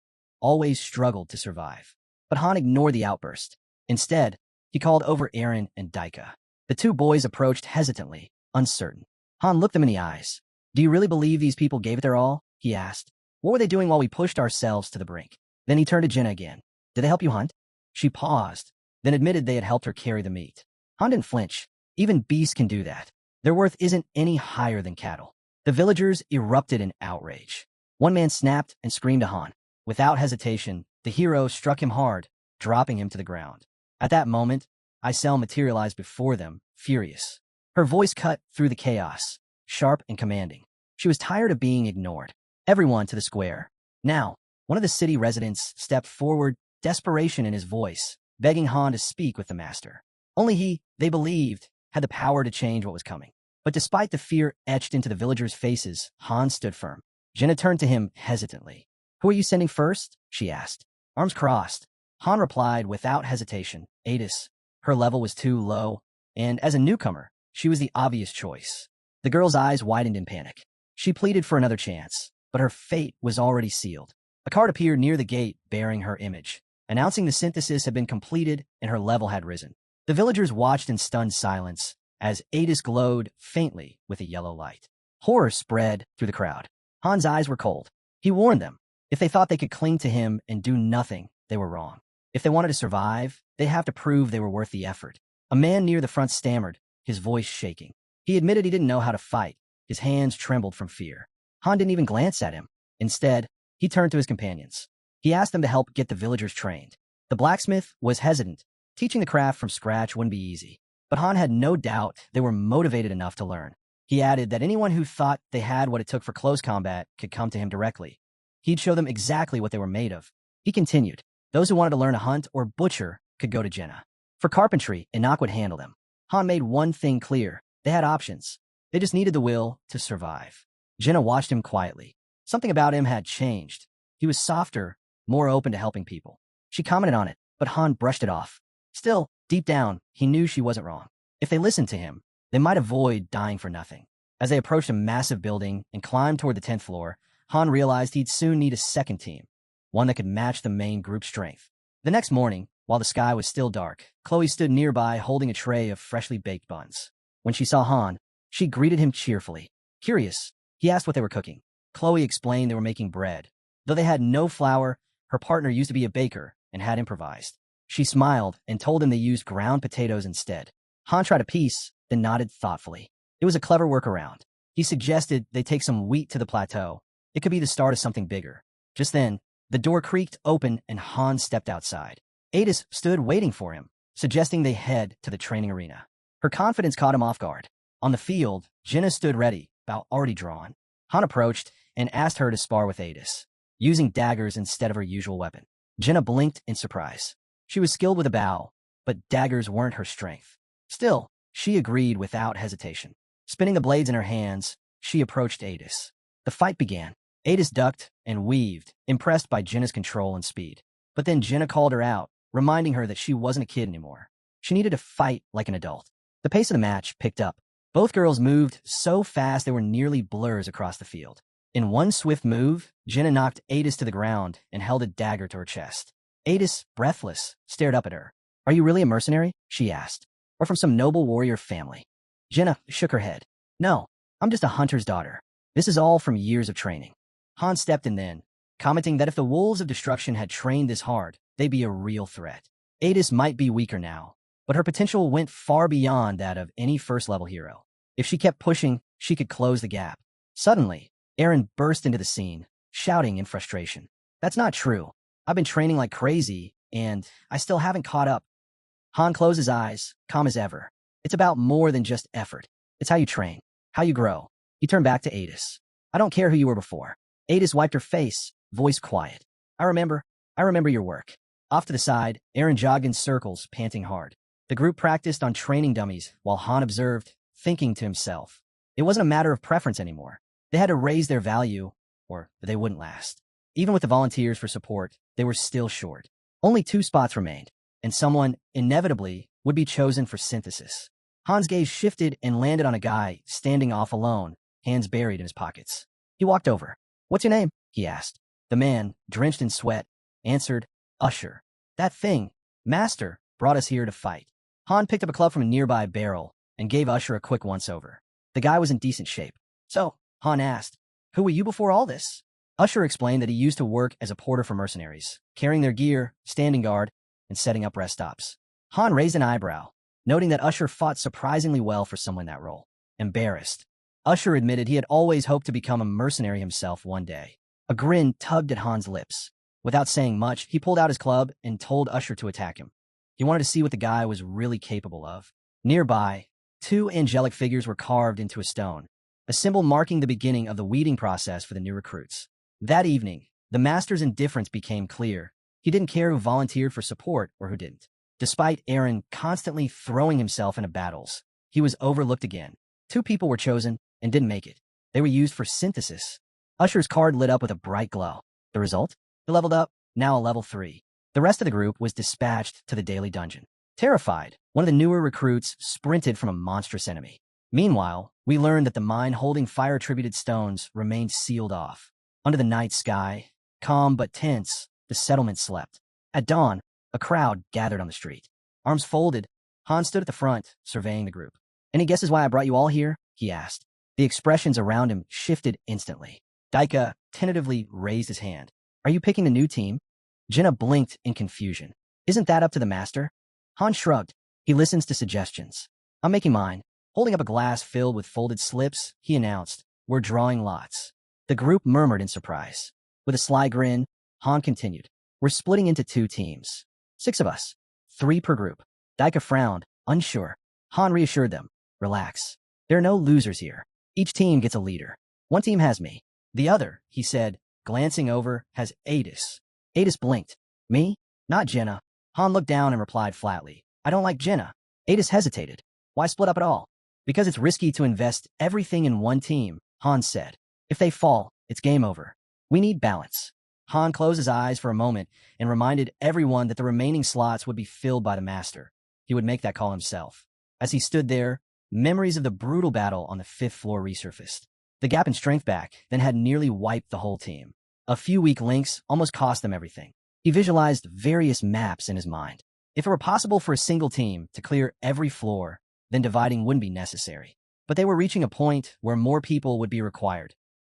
always struggled to survive. But Han ignored the outburst. Instead, he called over Eren and Daika. The 2 boys approached hesitantly, uncertain. Han looked them in the eyes. Do you really believe these people gave it their all? He asked. What were they doing while we pushed ourselves to the brink? Then he turned to Jenna again. Did they help you hunt? She paused, then admitted they had helped her carry the meat. Han didn't flinch. Even beasts can do that. Their worth isn't any higher than cattle. The villagers erupted in outrage. One man snapped and screamed to Han. Without hesitation, the hero struck him hard, dropping him to the ground. At that moment, Isel materialized before them, furious. Her voice cut through the chaos, sharp and commanding. She was tired of being ignored. Everyone to the square. Now, one of the city residents stepped forward, desperation in his voice, begging Han to speak with the master. Only he, they believed, had the power to change what was coming. But despite the fear etched into the villagers' faces, Han stood firm. Jenna turned to him hesitantly. Who are you sending first? She asked. Arms crossed. Han replied without hesitation. Adis. Her level was too low, and as a newcomer, she was the obvious choice. The girl's eyes widened in panic. She pleaded for another chance, but her fate was already sealed. A card appeared near the gate bearing her image, announcing the synthesis had been completed and her level had risen. The villagers watched in stunned silence as Adis glowed faintly with a yellow light. Horror spread through the crowd. Han's eyes were cold. He warned them. If they thought they could cling to him and do nothing, they were wrong. If they wanted to survive, they'd have to prove they were worth the effort. A man near the front stammered, his voice shaking. He admitted he didn't know how to fight. His hands trembled from fear. Han didn't even glance at him. Instead, he turned to his companions. He asked them to help get the villagers trained. The blacksmith was hesitant. Teaching the craft from scratch wouldn't be easy. But Han had no doubt they were motivated enough to learn. He added that anyone who thought they had what it took for close combat could come to him directly. He'd show them exactly what they were made of. He continued. Those who wanted to learn to hunt or butcher could go to Jenna. For carpentry, Enoch would handle them. Han made one thing clear. They had options. They just needed the will to survive. Jenna watched him quietly. Something about him had changed. He was softer, more open to helping people. She commented on it, but Han brushed it off. Still, deep down, he knew she wasn't wrong. If they listened to him, they might avoid dying for nothing. As they approached a massive building and climbed toward the 10th floor, Han realized he'd soon need a second team, one that could match the main group's strength. The next morning, while the sky was still dark, Chloe stood nearby holding a tray of freshly baked buns. When she saw Han, she greeted him cheerfully. Curious, he asked what they were cooking. Chloe explained they were making bread. Though they had no flour, her partner used to be a baker and had improvised. She smiled and told him they used ground potatoes instead. Han tried a piece, then nodded thoughtfully. It was a clever workaround. He suggested they take some wheat to the plateau. It could be the start of something bigger. Just then, The door creaked open and Han stepped outside. Adis stood waiting for him, suggesting they head to the training arena. Her confidence caught him off guard. On the field, Jinna stood ready, bow already drawn. Han approached and asked her to spar with Adis, using daggers instead of her usual weapon. Jinna blinked in surprise. She was skilled with a bow, but daggers weren't her strength. Still, she agreed without hesitation. Spinning the blades in her hands, she approached Adis. The fight began. Adis ducked and weaved, impressed by Jinna's control and speed. But then Jinna called her out, reminding her that she wasn't a kid anymore. She needed to fight like an adult. The pace of the match picked up. Both girls moved so fast they were nearly blurs across the field. In one swift move, Jinna knocked Adis to the ground and held a dagger to her chest. Adis, breathless, stared up at her. "Are you really a mercenary?" she asked. "Or from some noble warrior family?" Jinna shook her head. "No, I'm just a hunter's daughter. This is all from years of training." Han stepped in then, commenting that if the wolves of destruction had trained this hard, they'd be a real threat. Adis might be weaker now, but her potential went far beyond that of any first-level hero. If she kept pushing, she could close the gap. Suddenly, Eren burst into the scene, shouting in frustration. "That's not true. I've been training like crazy, and I still haven't caught up." Han closed his eyes, calm as ever. "It's about more than just effort. It's how you train, how you grow." He turned back to Adis. "I don't care who you were before." Adis wiped her face, voice quiet. I remember your work." Off to the side, Eren jogged in circles, panting hard. The group practiced on training dummies while Han observed, thinking to himself. It wasn't a matter of preference anymore. They had to raise their value, or they wouldn't last. Even with the volunteers for support, they were still short. Only 2 spots remained, and someone, inevitably, would be chosen for synthesis. Han's gaze shifted and landed on a guy standing off alone, hands buried in his pockets. He walked over. "What's your name?" he asked. The man, drenched in sweat, answered, "Usher." "That thing, Master, brought us here to fight." Han picked up a club from a nearby barrel and gave Usher a quick once-over. The guy was in decent shape. "So," Han asked, "who were you before all this?" Usher explained that he used to work as a porter for mercenaries, carrying their gear, standing guard, and setting up rest stops. Han raised an eyebrow, noting that Usher fought surprisingly well for someone in that role. Embarrassed, Usher admitted he had always hoped to become a mercenary himself one day. A grin tugged at Han's lips. Without saying much, he pulled out his club and told Usher to attack him. He wanted to see what the guy was really capable of. Nearby, 2 angelic figures were carved into a stone, a symbol marking the beginning of the weeding process for the new recruits. That evening, the Master's indifference became clear. He didn't care who volunteered for support or who didn't. Despite Eren constantly throwing himself into battles, he was overlooked again. 2 people were chosen and didn't make it. They were used for synthesis. Usher's card lit up with a bright glow. The result? He leveled up, now a level 3. The rest of the group was dispatched to the daily dungeon. Terrified, one of the newer recruits sprinted from a monstrous enemy. Meanwhile, we learned that the mine holding fire-attributed stones remained sealed off. Under the night sky, calm but tense, the settlement slept. At dawn, a crowd gathered on the street. Arms folded, Han stood at the front, surveying the group. "Any guesses why I brought you all here?" he asked. The expressions around him shifted instantly. Daika tentatively raised his hand. "Are you picking the new team?" Jinna blinked in confusion. "Isn't that up to the Master?" Han shrugged. "He listens to suggestions. I'm making mine." Holding up a glass filled with folded slips, he announced, "We're drawing lots." The group murmured in surprise. With a sly grin, Han continued, "We're splitting into 2 teams. 6 of us. 3 per group." Daika frowned, unsure. Han reassured them, "Relax. There are no losers here. Each team gets a leader. One team has me. The other," he said, glancing over, "has Adis." Adis blinked. "Me? Not Jinna." Han looked down and replied flatly, "I don't like Jinna." Adis hesitated. "Why split up at all?" "Because it's risky to invest everything in one team," Han said. "If they fall, it's game over. We need balance." Han closed his eyes for a moment and reminded everyone that the remaining slots would be filled by the Master. He would make that call himself. As he stood there, memories of the brutal battle on the 5th floor resurfaced. The gap in strength back then had nearly wiped the whole team. A few weak links almost cost them everything. He visualized various maps in his mind. If it were possible for a single team to clear every floor, then dividing wouldn't be necessary. But they were reaching a point where more people would be required,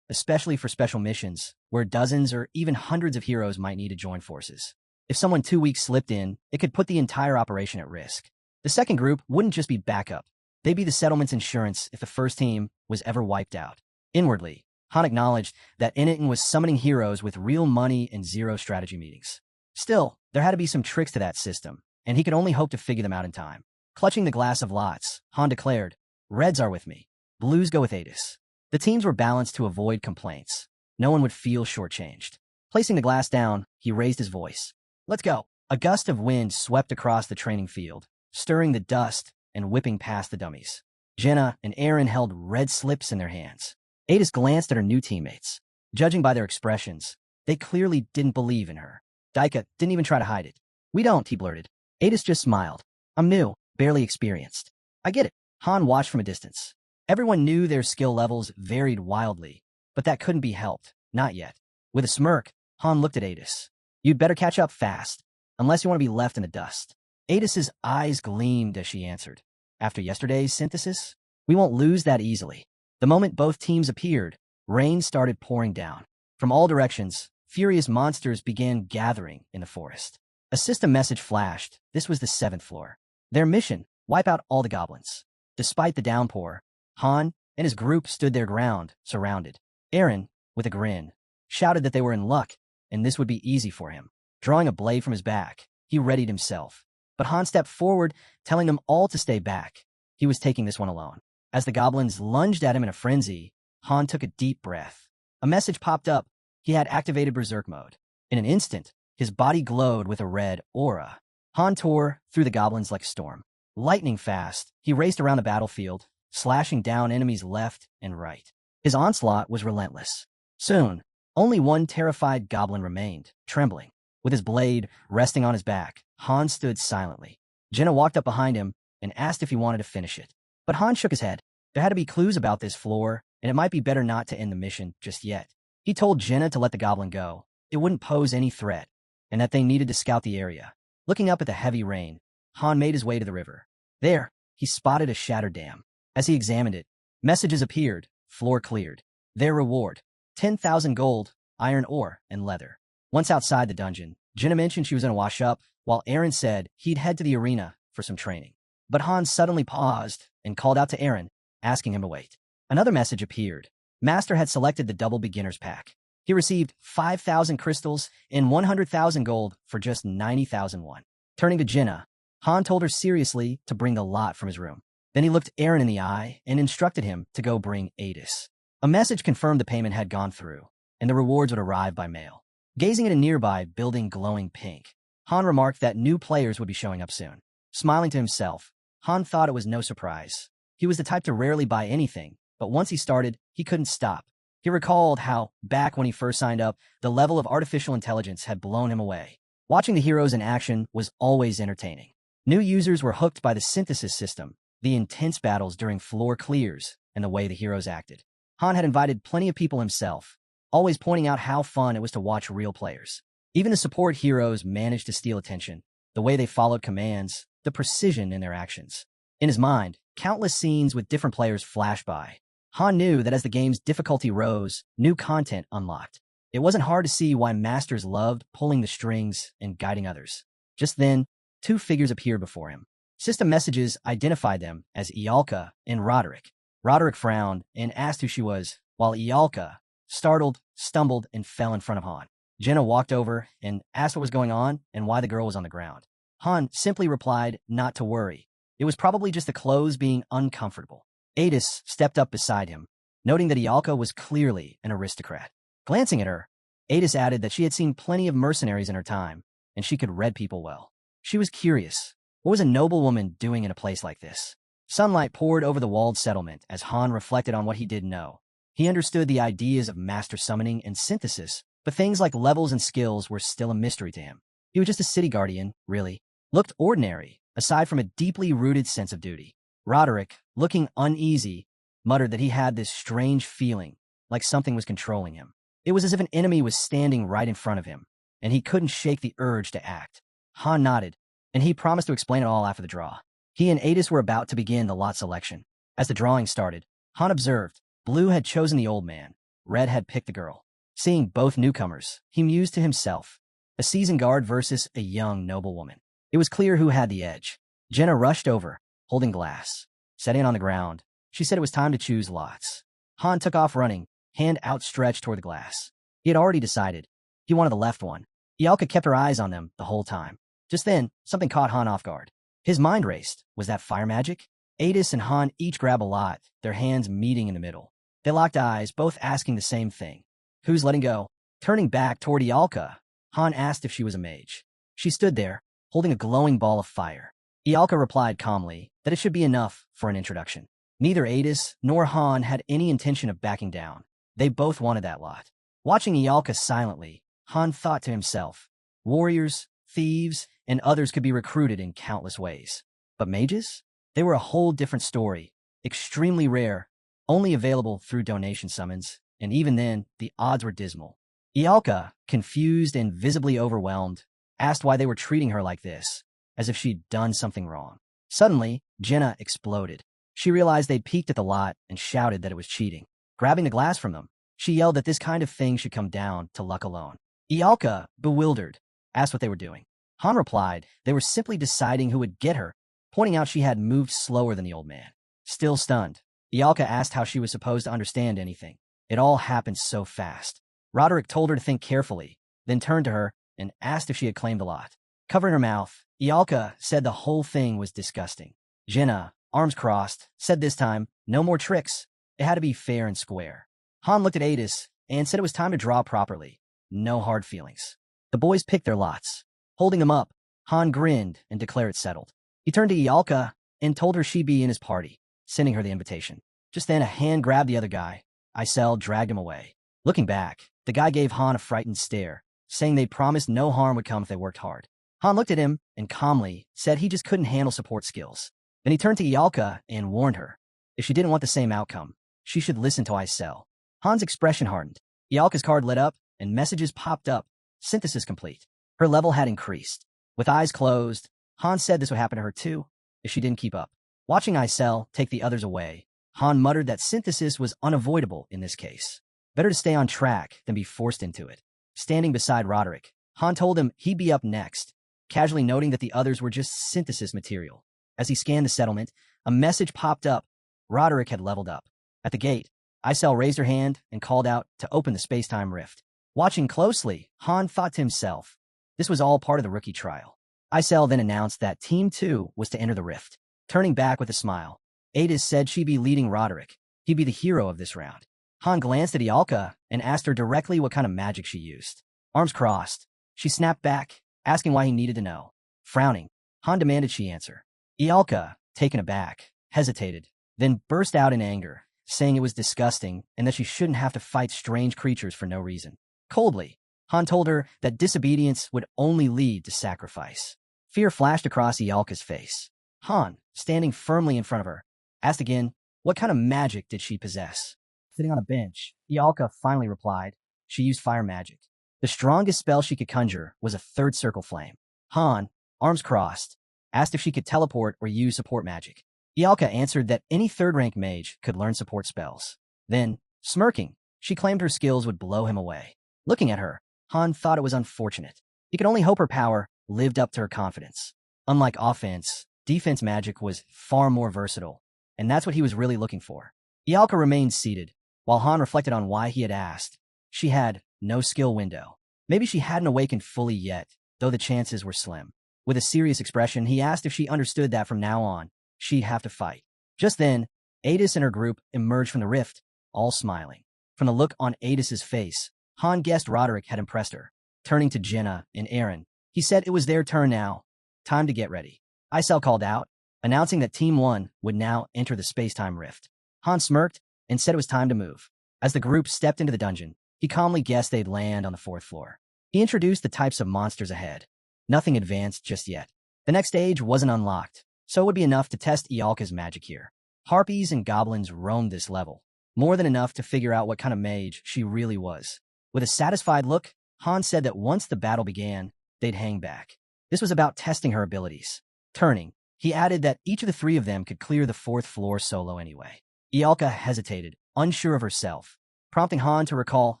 especially for special missions, where dozens or even hundreds of heroes might need to join forces. If someone too weak slipped in, it could put the entire operation at risk. The second group wouldn't just be backup. They'd be the settlement's insurance if the first team was ever wiped out. Inwardly, Han acknowledged that Inniton was summoning heroes with real money and zero strategy meetings. Still, there had to be some tricks to that system, and he could only hope to figure them out in time. Clutching the glass of lots, Han declared, "Reds are with me. Blues go with Adis." The teams were balanced to avoid complaints. No one would feel shortchanged. Placing the glass down, he raised his voice. "Let's go." A gust of wind swept across the training field, stirring the dust and whipping past the dummies. Jenna and Aaron held red slips in their hands. Adis glanced at her new teammates. Judging by their expressions, they clearly didn't believe in her. Daika didn't even try to hide it. "We don't," he blurted. Adis just smiled. "I'm new, barely experienced." "I get it." Han watched from a distance. Everyone knew their skill levels varied wildly, but that couldn't be helped. Not yet. With a smirk, Han looked at Adis. "You'd better catch up fast, unless you want to be left in the dust." Adis's eyes gleamed as she answered. "After yesterday's synthesis, we won't lose that easily." The moment both teams appeared, rain started pouring down. From all directions, furious monsters began gathering in the forest. A system message flashed. This was the 7th floor. Their mission: wipe out all the goblins. Despite the downpour, Han and his group stood their ground, surrounded. Aaron, with a grin, shouted that they were in luck, and this would be easy for him. Drawing a blade from his back, he readied himself. But Han stepped forward, telling them all to stay back. He was taking this one alone. As the goblins lunged at him in a frenzy, Han took a deep breath. A message popped up. He had activated Berserk mode. In an instant, his body glowed with a red aura. Han tore through the goblins like a storm. Lightning fast, he raced around the battlefield, slashing down enemies left and right. His onslaught was relentless. Soon, only one terrified goblin remained, trembling. With his blade resting on his back, Han stood silently. Jenna walked up behind him and asked if he wanted to finish it. But Han shook his head. There had to be clues about this floor, and it might be better not to end the mission just yet. He told Jenna to let the goblin go. It wouldn't pose any threat, and that they needed to scout the area. Looking up at the heavy rain, Han made his way to the river. There, he spotted a shattered dam. As he examined it, messages appeared, floor cleared. Their reward: 10,000 gold, iron ore, and leather. Once outside the dungeon, Jenna mentioned she was going to wash up, while Aaron said he'd head to the arena for some training. But Han suddenly paused and called out to Aaron, asking him to wait. Another message appeared. Master had selected the double beginner's pack. He received 5,000 crystals and 100,000 gold for just 90,000 won. Turning to Jenna, Han told her seriously to bring the lot from his room. Then he looked Aaron in the eye and instructed him to go bring Adis. A message confirmed the payment had gone through, and the rewards would arrive by mail. Gazing at a nearby building glowing pink, Han remarked that new players would be showing up soon. Smiling to himself, Han thought it was no surprise. He was the type to rarely buy anything, but once he started, he couldn't stop. He recalled how, back when he first signed up, the level of artificial intelligence had blown him away. Watching the heroes in action was always entertaining. New users were hooked by the synthesis system, the intense battles during floor clears, and the way the heroes acted. Han had invited plenty of people himself, always pointing out how fun it was to watch real players. Even the support heroes managed to steal attention, the way they followed commands, the precision in their actions. In his mind, countless scenes with different players flashed by. Han knew that as the game's difficulty rose, new content unlocked. It wasn't hard to see why masters loved pulling the strings and guiding others. Just then, two figures appeared before him. System messages identified them as Ialka and Roderick. Roderick frowned and asked who she was, while Ialka, startled, stumbled, and fell in front of Han. Jenna walked over and asked what was going on and why the girl was on the ground. Han simply replied not to worry. It was probably just the clothes being uncomfortable. Adis stepped up beside him, noting that Ialka was clearly an aristocrat. Glancing at her, Adis added that she had seen plenty of mercenaries in her time, and she could read people well. She was curious. What was a noblewoman doing in a place like this? Sunlight poured over the walled settlement as Han reflected on what he did know. He understood the ideas of master summoning and synthesis, but things like levels and skills were still a mystery to him. He was just a city guardian, really. Looked ordinary, aside from a deeply rooted sense of duty. Roderick, looking uneasy, muttered that he had this strange feeling, like something was controlling him. It was as if an enemy was standing right in front of him, and he couldn't shake the urge to act. Han nodded, and he promised to explain it all after the draw. He and Adis were about to begin the lot selection. As the drawing started, Han observed Blue had chosen the old man, Red had picked the girl. Seeing both newcomers, he mused to himself, a seasoned guard versus a young noblewoman. It was clear who had the edge. Jenna rushed over, holding glass. Setting it on the ground, she said it was time to choose lots. Han took off running, hand outstretched toward the glass. He had already decided. He wanted the left one. Ialka kept her eyes on them the whole time. Just then, something caught Han off guard. His mind raced. Was that fire magic? Adis and Han each grab a lot, their hands meeting in the middle. They locked eyes, both asking the same thing. Who's letting go? Turning back toward Ialka, Han asked if she was a mage. She stood there, holding a glowing ball of fire. Ialka replied calmly that it should be enough for an introduction. Neither Adis nor Han had any intention of backing down. They both wanted that lot. Watching Ialka silently, Han thought to himself, warriors, thieves, and others could be recruited in countless ways. But mages? They were a whole different story, extremely rare, only available through donation summons, and even then, the odds were dismal. Ialka, confused and visibly overwhelmed, asked why they were treating her like this, as if she'd done something wrong. Suddenly, Jenna exploded. She realized they'd peeked at the lot and shouted that it was cheating. Grabbing the glass from them, she yelled that this kind of thing should come down to luck alone. Ialka, bewildered, asked what they were doing. Han replied they were simply deciding who would get her, pointing out she had moved slower than the old man. Still stunned, Ialka asked how she was supposed to understand anything. It all happened so fast. Roderick told her to think carefully, then turned to her and asked if she had claimed the lot. Covering her mouth, Ialka said the whole thing was disgusting. Jenna, arms crossed, said this time, no more tricks. It had to be fair and square. Han looked at Adis and said it was time to draw properly. No hard feelings. The boys picked their lots. Holding them up, Han grinned and declared it settled. He turned to Ialka and told her she'd be in his party, sending her the invitation. Just then, a hand grabbed the other guy. Isel dragged him away. Looking back, the guy gave Han a frightened stare, saying they promised no harm would come if they worked hard. Han looked at him and calmly said he just couldn't handle support skills. Then he turned to Ialka and warned her. If she didn't want the same outcome, she should listen to Isel. Han's expression hardened. Ialka's card lit up, and messages popped up. Synthesis complete. Her level had increased. With eyes closed, Han said this would happen to her too, if she didn't keep up. Watching Isel take the others away, Han muttered that synthesis was unavoidable in this case. Better to stay on track than be forced into it. Standing beside Roderick, Han told him he'd be up next, casually noting that the others were just synthesis material. As he scanned the settlement, a message popped up. Roderick had leveled up. At the gate, Isel raised her hand and called out to open the space-time rift. Watching closely, Han thought to himself, this was all part of the rookie trial. Isel then announced that Team 2 was to enter the rift. Turning back with a smile, Adis said she'd be leading Roderick. He'd be the hero of this round. Han glanced at Ialka and asked her directly what kind of magic she used. Arms crossed, she snapped back, asking why he needed to know. Frowning, Han demanded she answer. Ialka, taken aback, hesitated, then burst out in anger, saying it was disgusting and that she shouldn't have to fight strange creatures for no reason. Coldly, Han told her that disobedience would only lead to sacrifice. Fear flashed across Ialka's face. Han, standing firmly in front of her, asked again, what kind of magic did she possess? Sitting on a bench, Ialka finally replied, she used fire magic. The strongest spell she could conjure was a third circle flame. Han, arms crossed, asked if she could teleport or use support magic. Ialka answered that any third-rank mage could learn support spells. Then, smirking, she claimed her skills would blow him away. Looking at her, Han thought it was unfortunate. He could only hope her power lived up to her confidence. Unlike offense, defense magic was far more versatile, and that's what he was really looking for. Ialka remained seated, while Han reflected on why he had asked. She had no skill window. Maybe she hadn't awakened fully yet, though the chances were slim. With a serious expression, he asked if she understood that from now on, she'd have to fight. Just then, Adis and her group emerged from the rift, all smiling. From the look on Adis's face, Han guessed Roderick had impressed her. Turning to Jenna and Aaron, he said it was their turn now. Time to get ready. Isel called out, announcing that Team 1 would now enter the space-time rift. Han smirked and said it was time to move. As the group stepped into the dungeon, he calmly guessed they'd land on the 4th floor. He introduced the types of monsters ahead. Nothing advanced just yet. The next stage wasn't unlocked, so it would be enough to test Ialka's magic here. Harpies and goblins roamed this level, more than enough to figure out what kind of mage she really was. With a satisfied look, Han said that once the battle began, they'd hang back. This was about testing her abilities. Turning, he added that each of the 3 of them could clear the 4th floor solo anyway. Ialka hesitated, unsure of herself, prompting Han to recall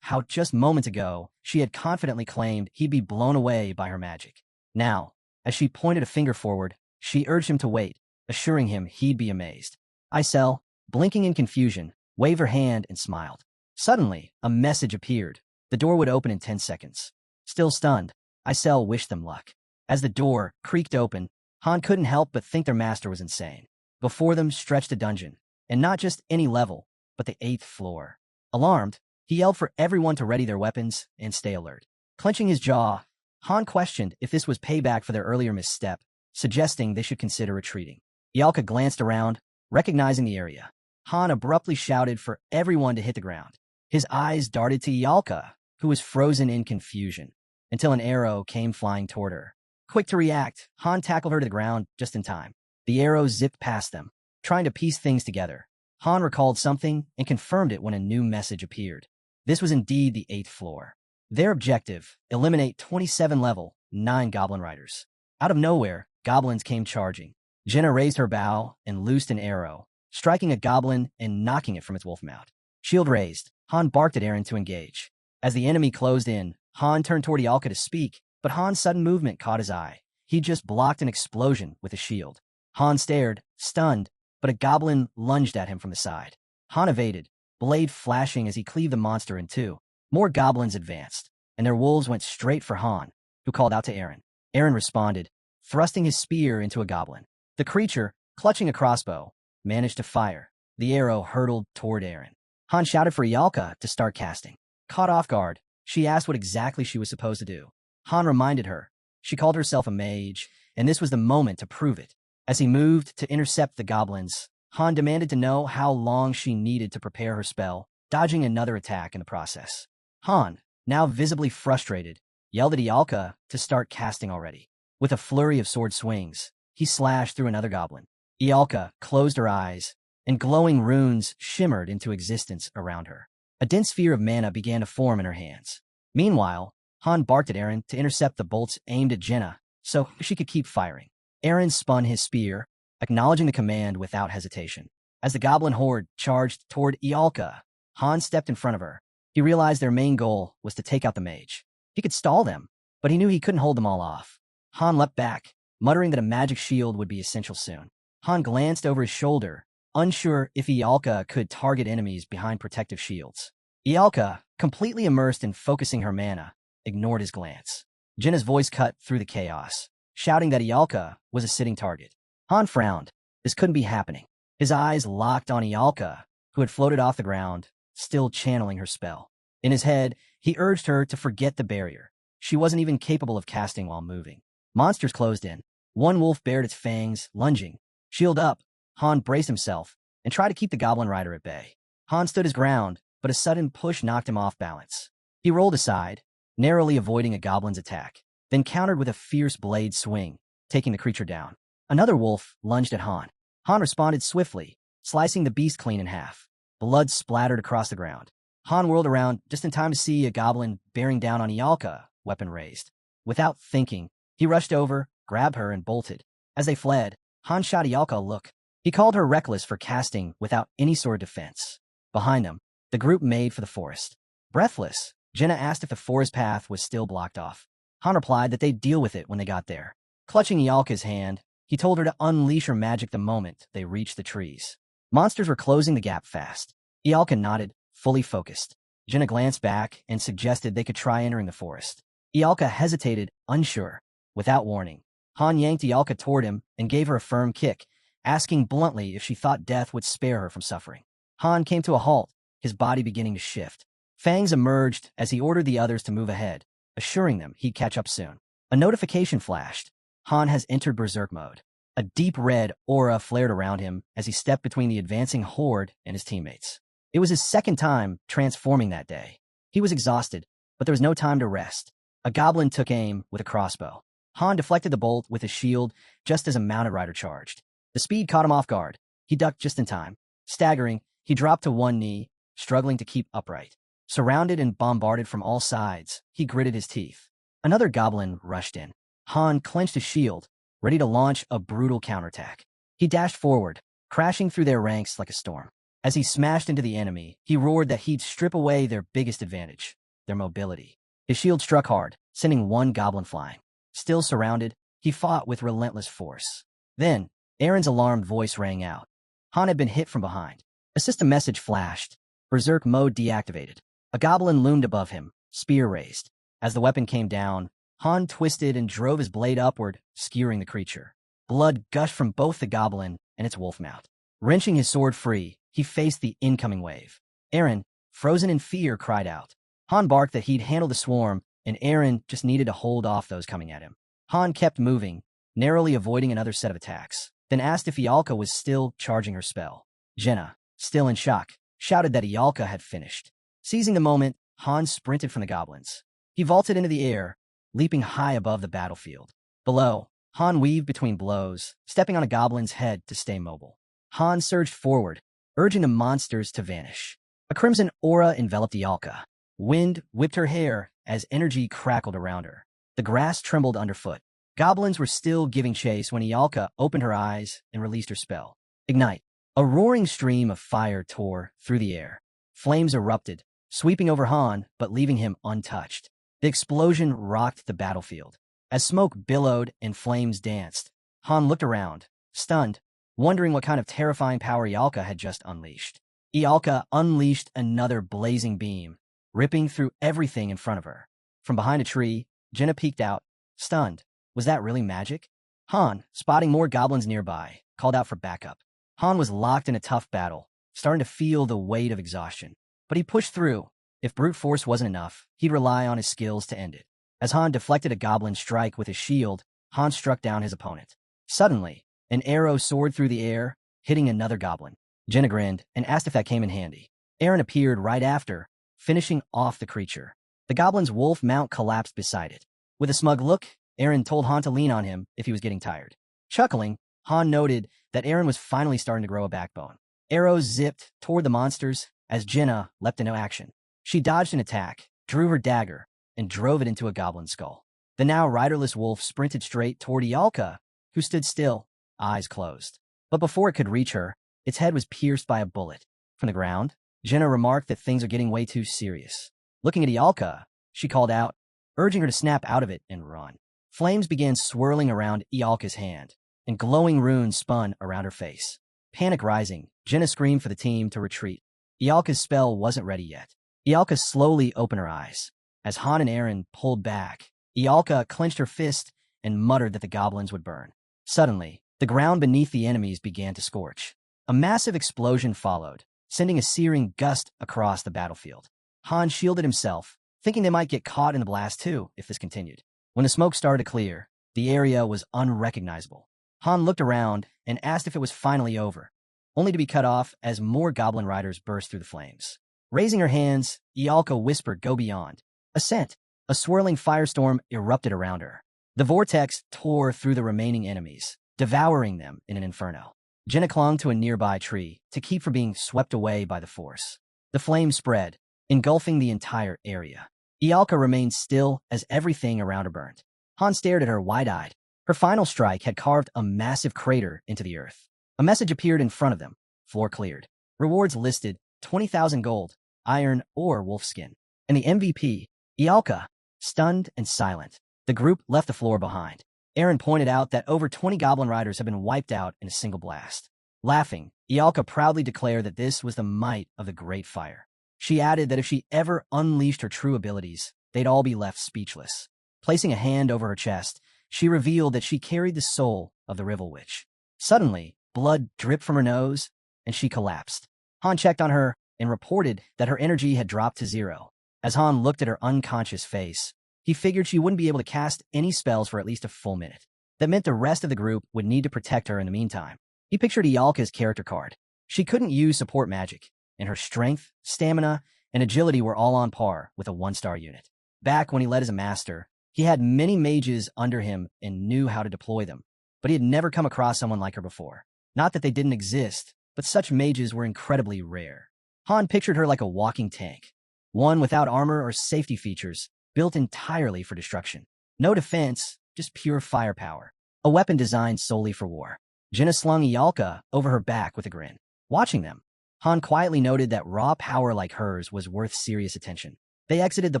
how just moments ago she had confidently claimed he'd be blown away by her magic. Now, as she pointed a finger forward, she urged him to wait, assuring him he'd be amazed. Isel, blinking in confusion, waved her hand and smiled. Suddenly, a message appeared. The door would open in 10 seconds. Still stunned, Isel wished them luck. As the door creaked open, Han couldn't help but think their master was insane. Before them stretched a dungeon, and not just any level, but the 8th floor. Alarmed, he yelled for everyone to ready their weapons and stay alert. Clenching his jaw, Han questioned if this was payback for their earlier misstep, suggesting they should consider retreating. Ialka glanced around, recognizing the area. Han abruptly shouted for everyone to hit the ground. His eyes darted to Ialka, who was frozen in confusion, until an arrow came flying toward her. Quick to react, Han tackled her to the ground just in time. The arrow zipped past them, trying to piece things together. Han recalled something and confirmed it when a new message appeared. This was indeed the 8th floor. Their objective, eliminate 27 level 9 goblin riders. Out of nowhere, goblins came charging. Jenna raised her bow and loosed an arrow, striking a goblin and knocking it from its wolf mount. Shield raised, Han barked at Eren to engage. As the enemy closed in, Han turned toward Ialka to speak, but Han's sudden movement caught his eye. He just blocked an explosion with a shield. Han stared, stunned, but a goblin lunged at him from the side. Han evaded, blade flashing as he cleaved the monster in two. More goblins advanced, and their wolves went straight for Han, who called out to Eren. Eren responded, thrusting his spear into a goblin. The creature, clutching a crossbow, managed to fire. The arrow hurtled toward Eren. Han shouted for Ialka to start casting. Caught off guard, she asked what exactly she was supposed to do. Han reminded her. She called herself a mage, and this was the moment to prove it. As he moved to intercept the goblins, Han demanded to know how long she needed to prepare her spell, dodging another attack in the process. Han, now visibly frustrated, yelled at Ialka to start casting already. With a flurry of sword swings, he slashed through another goblin. Ialka closed her eyes, and glowing runes shimmered into existence around her. A dense sphere of mana began to form in her hands. Meanwhile, Han barked at Eren to intercept the bolts aimed at Jenna so she could keep firing. Eren spun his spear, acknowledging the command without hesitation. As the goblin horde charged toward Ialka, Han stepped in front of her. He realized their main goal was to take out the mage. He could stall them, but he knew he couldn't hold them all off. Han leapt back, muttering that a magic shield would be essential soon. Han glanced over his shoulder, unsure if Ialka could target enemies behind protective shields. Ialka, completely immersed in focusing her mana, ignored his glance. Jenna's voice cut through the chaos, shouting that Ialka was a sitting target. Han frowned. This couldn't be happening. His eyes locked on Ialka, who had floated off the ground, still channeling her spell. In his head, he urged her to forget the barrier. She wasn't even capable of casting while moving. Monsters closed in. One wolf bared its fangs, lunging. Shield up, Han braced himself and tried to keep the goblin rider at bay. Han stood his ground, but a sudden push knocked him off balance. He rolled aside, narrowly avoiding a goblin's attack, then countered with a fierce blade swing, taking the creature down. Another wolf lunged at Han. Han responded swiftly, slicing the beast clean in half. Blood splattered across the ground. Han whirled around just in time to see a goblin bearing down on Ialka, weapon raised. Without thinking, he rushed over, grabbed her, and bolted. As they fled, Han shot Ialka a look. He called her reckless for casting without any sort of defense. Behind them, the group made for the forest. Breathless, Jenna asked if the forest path was still blocked off. Han replied that they'd deal with it when they got there. Clutching Ialka's hand, he told her to unleash her magic the moment they reached the trees. Monsters were closing the gap fast. Ialka nodded, fully focused. Jenna glanced back and suggested they could try entering the forest. Ialka hesitated, unsure. Without warning, Han yanked Ialka toward him and gave her a firm kick, asking bluntly if she thought death would spare her from suffering. Han came to a halt, his body beginning to shift. Fangs emerged as he ordered the others to move ahead, assuring them he'd catch up soon. A notification flashed. Han has entered berserk mode. A deep red aura flared around him as he stepped between the advancing horde and his teammates. It was his second time transforming that day. He was exhausted, but there was no time to rest. A goblin took aim with a crossbow. Han deflected the bolt with his shield just as a mounted rider charged. The speed caught him off guard. He ducked just in time. Staggering, he dropped to one knee, struggling to keep upright. Surrounded and bombarded from all sides, he gritted his teeth. Another goblin rushed in. Han clenched his shield, ready to launch a brutal counterattack. He dashed forward, crashing through their ranks like a storm. As he smashed into the enemy, he roared that he'd strip away their biggest advantage, their mobility. His shield struck hard, sending one goblin flying. Still surrounded, he fought with relentless force. Then, Eren's alarmed voice rang out. Han had been hit from behind. A system message flashed. Berserk mode deactivated. A goblin loomed above him, spear raised. As the weapon came down, Han twisted and drove his blade upward, skewering the creature. Blood gushed from both the goblin and its wolf mouth. Wrenching his sword free, he faced the incoming wave. Eren, frozen in fear, cried out. Han barked that he'd handle the swarm, and Eren just needed to hold off those coming at him. Han kept moving, narrowly avoiding another set of attacks, then asked if Ialka was still charging her spell. Jenna, still in shock, shouted that Ialka had finished. Seizing the moment, Han sprinted from the goblins. He vaulted into the air, leaping high above the battlefield. Below, Han weaved between blows, stepping on a goblin's head to stay mobile. Han surged forward, urging the monsters to vanish. A crimson aura enveloped Ialka. Wind whipped her hair as energy crackled around her. The grass trembled underfoot. Goblins were still giving chase when Ialka opened her eyes and released her spell. Ignite. A roaring stream of fire tore through the air. Flames erupted, sweeping over Han but leaving him untouched. The explosion rocked the battlefield. As smoke billowed and flames danced, Han looked around, stunned, wondering what kind of terrifying power Ialka had just unleashed. Ialka unleashed another blazing beam, ripping through everything in front of her. From behind a tree, Jenna peeked out, stunned. Was that really magic? Han, spotting more goblins nearby, called out for backup. Han was locked in a tough battle, starting to feel the weight of exhaustion. But he pushed through. If brute force wasn't enough, he'd rely on his skills to end it. As Han deflected a goblin strike with his shield, Han struck down his opponent. Suddenly, an arrow soared through the air, hitting another goblin. Jenna grinned and asked if that came in handy. Eren appeared right after, finishing off the creature. The goblin's wolf mount collapsed beside it. With a smug look, Eren told Han to lean on him if he was getting tired. Chuckling, Han noted that Eren was finally starting to grow a backbone. Arrows zipped toward the monsters as Jenna leapt into action. She dodged an attack, drew her dagger, and drove it into a goblin skull. The now riderless wolf sprinted straight toward Ialka, who stood still, eyes closed. But before it could reach her, its head was pierced by a bullet. From the ground, Jenna remarked that things are getting way too serious. Looking at Ialka, she called out, urging her to snap out of it and run. Flames began swirling around Ialka's hand, and glowing runes spun around her face. Panic rising, Jenna screamed for the team to retreat. Ialka's spell wasn't ready yet. Ialka slowly opened her eyes. As Han and Eren pulled back, Ialka clenched her fist and muttered that the goblins would burn. Suddenly, the ground beneath the enemies began to scorch. A massive explosion followed, sending a searing gust across the battlefield. Han shielded himself, thinking they might get caught in the blast too if this continued. When the smoke started to clear, the area was unrecognizable. Han looked around and asked if it was finally over, only to be cut off as more goblin riders burst through the flames. Raising her hands, Ialka whispered, "Go beyond." Ascent. A swirling firestorm erupted around her. The vortex tore through the remaining enemies, devouring them in an inferno. Jenna clung to a nearby tree to keep from being swept away by the force. The flames spread, engulfing the entire area. Ialka remained still as everything around her burned. Han stared at her wide-eyed. Her final strike had carved a massive crater into the earth. A message appeared in front of them. Floor cleared. Rewards listed: 20,000 gold, iron, or wolfskin. And the MVP, Ialka, stunned and silent. The group left the floor behind. Eren pointed out that over 20 goblin riders had been wiped out in a single blast. Laughing, Ialka proudly declared that this was the might of the Great Fire. She added that if she ever unleashed her true abilities, they'd all be left speechless. Placing a hand over her chest, she revealed that she carried the soul of the Rivel Witch. Suddenly, blood dripped from her nose, and she collapsed. Han checked on her and reported that her energy had dropped to 0. As Han looked at her unconscious face, he figured she wouldn't be able to cast any spells for at least a full minute. That meant the rest of the group would need to protect her in the meantime. He pictured Ialka's character card. She couldn't use support magic, and her strength, stamina, and agility were all on par with a 1-star unit. Back when he led as a master, he had many mages under him and knew how to deploy them, but he had never come across someone like her before. Not that they didn't exist, but such mages were incredibly rare. Han pictured her like a walking tank, one without armor or safety features, built entirely for destruction. No defense, just pure firepower. A weapon designed solely for war. Jenna slung Ialka over her back with a grin. Watching them, Han quietly noted that raw power like hers was worth serious attention. They exited the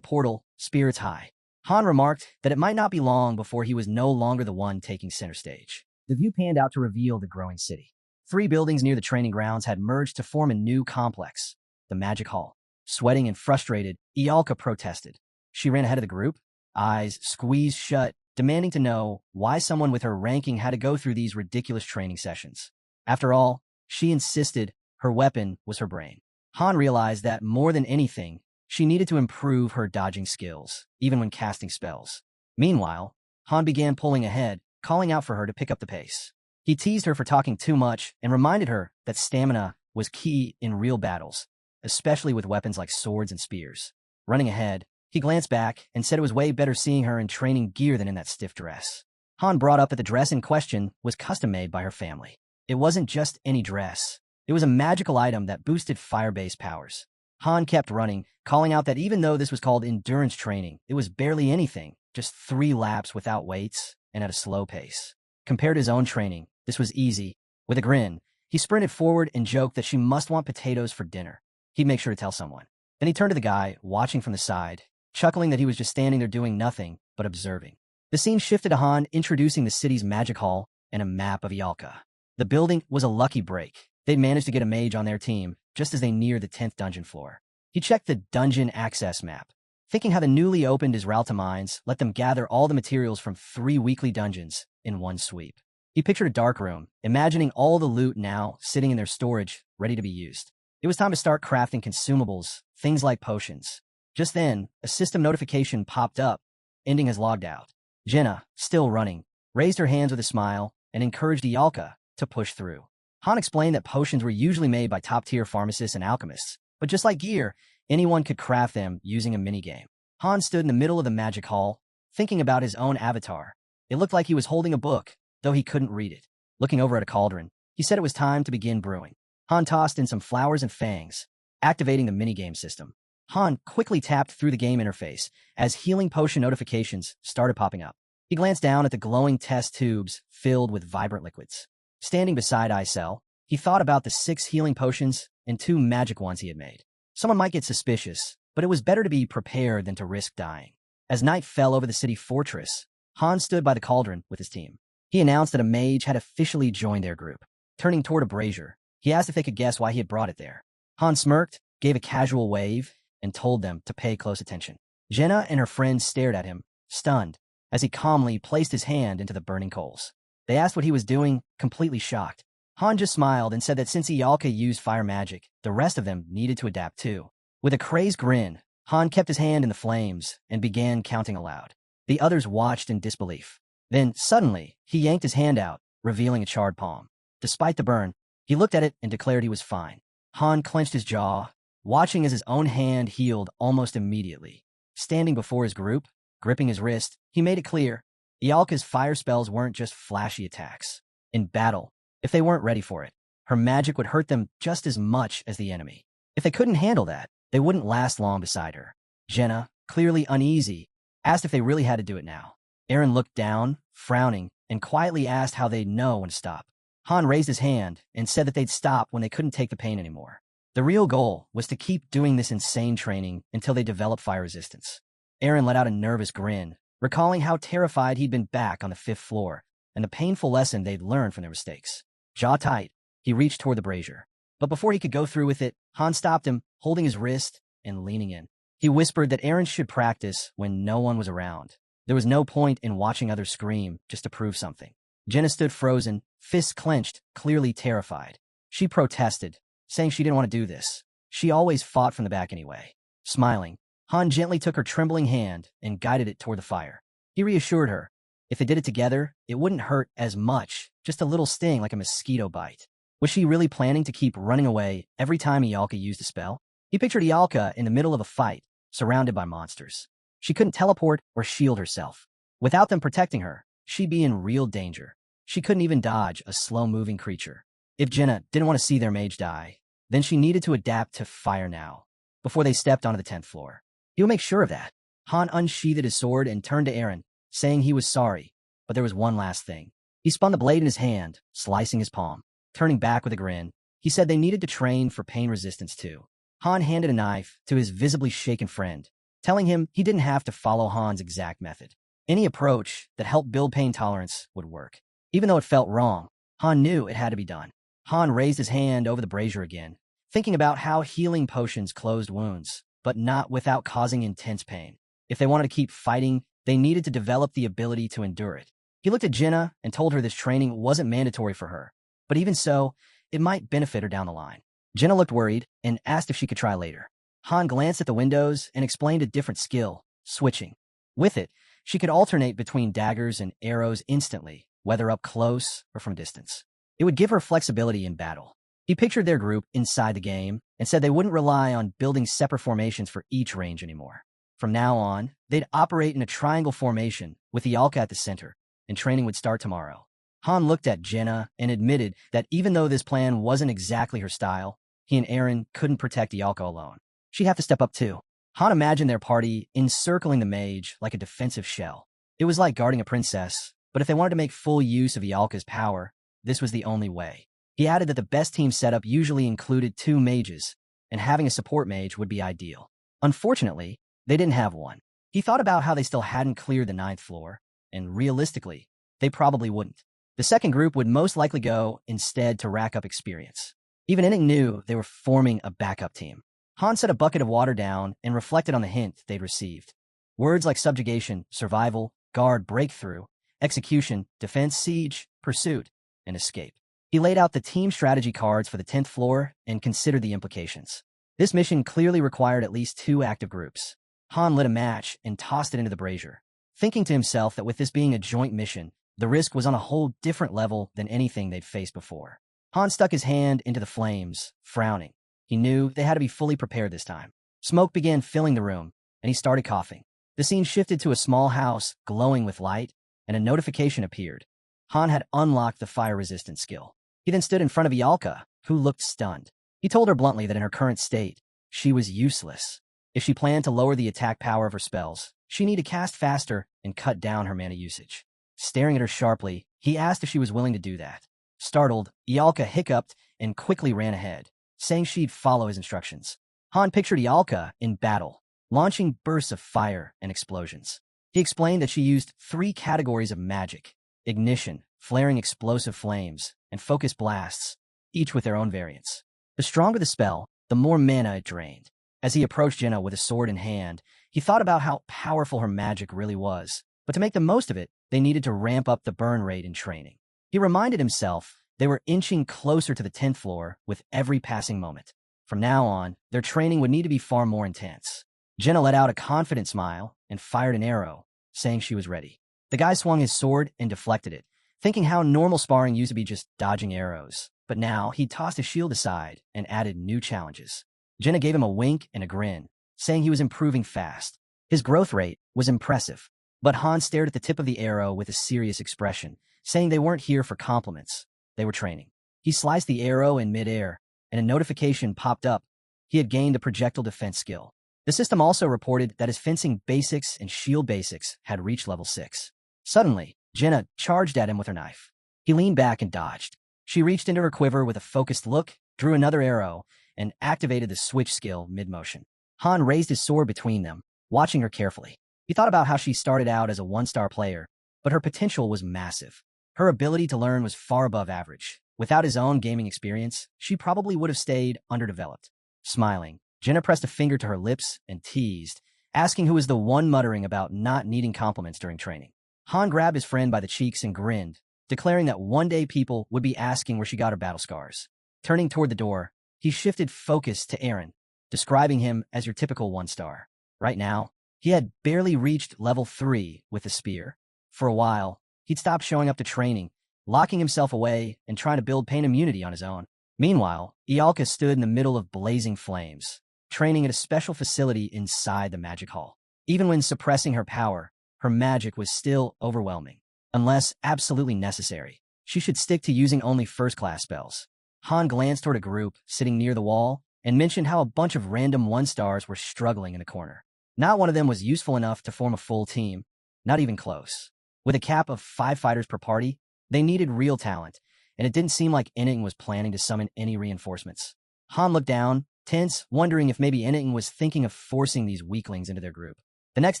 portal, spirits high. Han remarked that it might not be long before he was no longer the one taking center stage. The view panned out to reveal the growing city. 3 buildings near the training grounds had merged to form a new complex. the magic hall. Sweating and frustrated, Ialka protested. She ran ahead of the group, eyes squeezed shut, demanding to know why someone with her ranking had to go through these ridiculous training sessions. After all, she insisted her weapon was her brain. Han realized that more than anything, she needed to improve her dodging skills, even when casting spells. Meanwhile, Han began pulling ahead, calling out for her to pick up the pace. He teased her for talking too much and reminded her that stamina was key in real battles, especially with weapons like swords and spears. Running ahead, he glanced back and said it was way better seeing her in training gear than in that stiff dress. Han brought up that the dress in question was custom-made by her family. It wasn't just any dress. It was a magical item that boosted fire-based powers. Han kept running, calling out that even though this was called endurance training, it was barely anything, just 3 laps without weights and at a slow pace. Compared to his own training, this was easy. With a grin, he sprinted forward and joked that she must want potatoes for dinner. He'd make sure to tell someone. Then he turned to the guy, watching from the side, chuckling that he was just standing there doing nothing but observing. The scene shifted to Han introducing the city's magic hall and a map of Ialka. The building was a lucky break. They'd managed to get a mage on their team just as they neared the 10th dungeon floor. He checked the dungeon access map, thinking how the newly opened Israelita mines let them gather all the materials from 3 weekly dungeons in one sweep. He pictured a dark room, imagining all the loot now sitting in their storage, ready to be used. It was time to start crafting consumables, things like potions. Just then, a system notification popped up, ending has logged out. Jenna, still running, raised her hands with a smile and encouraged Ialka to push through. Han explained that potions were usually made by top-tier pharmacists and alchemists, but just like gear, anyone could craft them using a minigame. Han stood in the middle of the magic hall, thinking about his own avatar. It looked like he was holding a book, though he couldn't read it. Looking over at a cauldron, he said it was time to begin brewing. Han tossed in some flowers and fangs, activating the minigame system. Han quickly tapped through the game interface as healing potion notifications started popping up. He glanced down at the glowing test tubes filled with vibrant liquids. Standing beside Icel, he thought about the 6 healing potions and 2 magic ones he had made. Someone might get suspicious, but it was better to be prepared than to risk dying. As night fell over the city fortress, Han stood by the cauldron with his team. He announced that a mage had officially joined their group. Turning toward a brazier, he asked if they could guess why he had brought it there. Han smirked, gave a casual wave, and told them to pay close attention. Jenna and her friends stared at him, stunned, as he calmly placed his hand into the burning coals. They asked what he was doing, completely shocked. Han just smiled and said that since Ialka used fire magic, the rest of them needed to adapt too. With a crazed grin, Han kept his hand in the flames and began counting aloud. The others watched in disbelief. Then, suddenly, he yanked his hand out, revealing a charred palm. Despite the burn, he looked at it and declared he was fine. Han clenched his jaw, watching as his own hand healed almost immediately. Standing before his group, gripping his wrist, he made it clear, Ialka's fire spells weren't just flashy attacks. In battle, if they weren't ready for it, her magic would hurt them just as much as the enemy. If they couldn't handle that, they wouldn't last long beside her. Jenna, clearly uneasy, asked if they really had to do it now. Aaron looked down, frowning, and quietly asked how they'd know when to stop. Han raised his hand and said that they'd stop when they couldn't take the pain anymore. The real goal was to keep doing this insane training until they developed fire resistance. Aaron let out a nervous grin, recalling how terrified he'd been back on the 5th floor and the painful lesson they'd learned from their mistakes. Jaw tight, he reached toward the brazier. But before he could go through with it, Han stopped him, holding his wrist and leaning in. He whispered that Aaron should practice when no one was around. There was no point in watching others scream just to prove something. Jenna stood frozen, fists clenched, clearly terrified. She protested, saying she didn't want to do this. She always fought from the back anyway. Smiling, Han gently took her trembling hand and guided it toward the fire. He reassured her, if they did it together, it wouldn't hurt as much, just a little sting like a mosquito bite. Was she really planning to keep running away every time Ialka used a spell? He pictured Ialka in the middle of a fight, surrounded by monsters. She couldn't teleport or shield herself. Without them protecting her, she'd be in real danger. She couldn't even dodge a slow-moving creature. If Jenna didn't want to see their mage die, then she needed to adapt to fire now, before they stepped onto the 10th floor. He'll make sure of that. Han unsheathed his sword and turned to Aaron, saying he was sorry, but there was one last thing. He spun the blade in his hand, slicing his palm. Turning back with a grin, he said they needed to train for pain resistance too. Han handed a knife to his visibly shaken friend, telling him he didn't have to follow Han's exact method. Any approach that helped build pain tolerance would work. Even though it felt wrong, Han knew it had to be done. Han raised his hand over the brazier again, thinking about how healing potions closed wounds, but not without causing intense pain. If they wanted to keep fighting, they needed to develop the ability to endure it. He looked at Jenna and told her this training wasn't mandatory for her, but even so, it might benefit her down the line. Jenna looked worried and asked if she could try later. Han glanced at the windows and explained a different skill, switching. With it, she could alternate between daggers and arrows instantly, whether up close or from distance. It would give her flexibility in battle. He pictured their group inside the game and said they wouldn't rely on building separate formations for each range anymore. From now on, they'd operate in a triangle formation with Ialka at the center, and training would start tomorrow. Han looked at Jenna and admitted that even though this plan wasn't exactly her style, he and Eren couldn't protect Ialka alone. She'd have to step up too. Han imagined their party encircling the mage like a defensive shell. It was like guarding a princess, but if they wanted to make full use of Ialka's power, this was the only way. He added that the best team setup usually included 2 mages, and having a support mage would be ideal. Unfortunately, they didn't have one. He thought about how they still hadn't cleared the 9th floor, and realistically, they probably wouldn't. The second group would most likely go instead to rack up experience. Even Inning knew they were forming a backup team. Han set a bucket of water down and reflected on the hint they'd received. Words like subjugation, survival, guard, breakthrough, execution, defense, siege, pursuit, and escape. He laid out the team strategy cards for the 10th floor and considered the implications. This mission clearly required at least 2 active groups. Han lit a match and tossed it into the brazier, thinking to himself that with this being a joint mission, the risk was on a whole different level than anything they'd faced before. Han stuck his hand into the flames, frowning. He knew they had to be fully prepared this time. Smoke began filling the room, and he started coughing. The scene shifted to a small house glowing with light, and a notification appeared. Han had unlocked the fire-resistant skill. He then stood in front of Ialka, who looked stunned. He told her bluntly that in her current state, she was useless. If she planned to lower the attack power of her spells, she needed to cast faster and cut down her mana usage. Staring at her sharply, he asked if she was willing to do that. Startled, Ialka hiccuped and quickly ran ahead, saying she'd follow his instructions. Han pictured Ialka in battle, launching bursts of fire and explosions. He explained that she used 3 categories of magic: ignition, flaring explosive flames, and focus blasts, each with their own variants. The stronger the spell, the more mana it drained. As he approached Jenna with a sword in hand, he thought about how powerful her magic really was. But to make the most of it, they needed to ramp up the burn rate in training. He reminded himself they were inching closer to the 10th floor with every passing moment. From now on, their training would need to be far more intense. Jenna let out a confident smile and fired an arrow, saying she was ready. The guy swung his sword and deflected it, thinking how normal sparring used to be just dodging arrows. But now he tossed his shield aside and added new challenges. Jenna gave him a wink and a grin, saying he was improving fast. His growth rate was impressive. But Han stared at the tip of the arrow with a serious expression, saying they weren't here for compliments. They were training. He sliced the arrow in midair, and a notification popped up. He had gained a projectile defense skill. The system also reported that his fencing basics and shield basics had reached level 6. Suddenly, Jenna charged at him with her knife. He leaned back and dodged. She reached into her quiver with a focused look, drew another arrow, and activated the switch skill mid-motion. Han raised his sword between them, watching her carefully. He thought about how she started out as a 1-star player, but her potential was massive. Her ability to learn was far above average. Without his own gaming experience, she probably would have stayed underdeveloped. Smiling, Jenna pressed a finger to her lips and teased, asking who was the one muttering about not needing compliments during training. Han grabbed his friend by the cheeks and grinned, declaring that one day people would be asking where she got her battle scars. Turning toward the door, he shifted focus to Eren, describing him as your typical 1-star. Right now, he had barely reached level 3 with the spear. For a while, he'd stopped showing up to training, locking himself away and trying to build pain immunity on his own. Meanwhile, Ialka stood in the middle of blazing flames, training at a special facility inside the magic hall. Even when suppressing her power, her magic was still overwhelming. Unless absolutely necessary, she should stick to using only first-class spells. Han glanced toward a group sitting near the wall and mentioned how a bunch of random 1-stars were struggling in the corner. Not one of them was useful enough to form a full team, not even close. With a cap of 5 fighters per party, they needed real talent, and it didn't seem like Enning was planning to summon any reinforcements. Han looked down, tense, wondering if maybe Enning was thinking of forcing these weaklings into their group. The next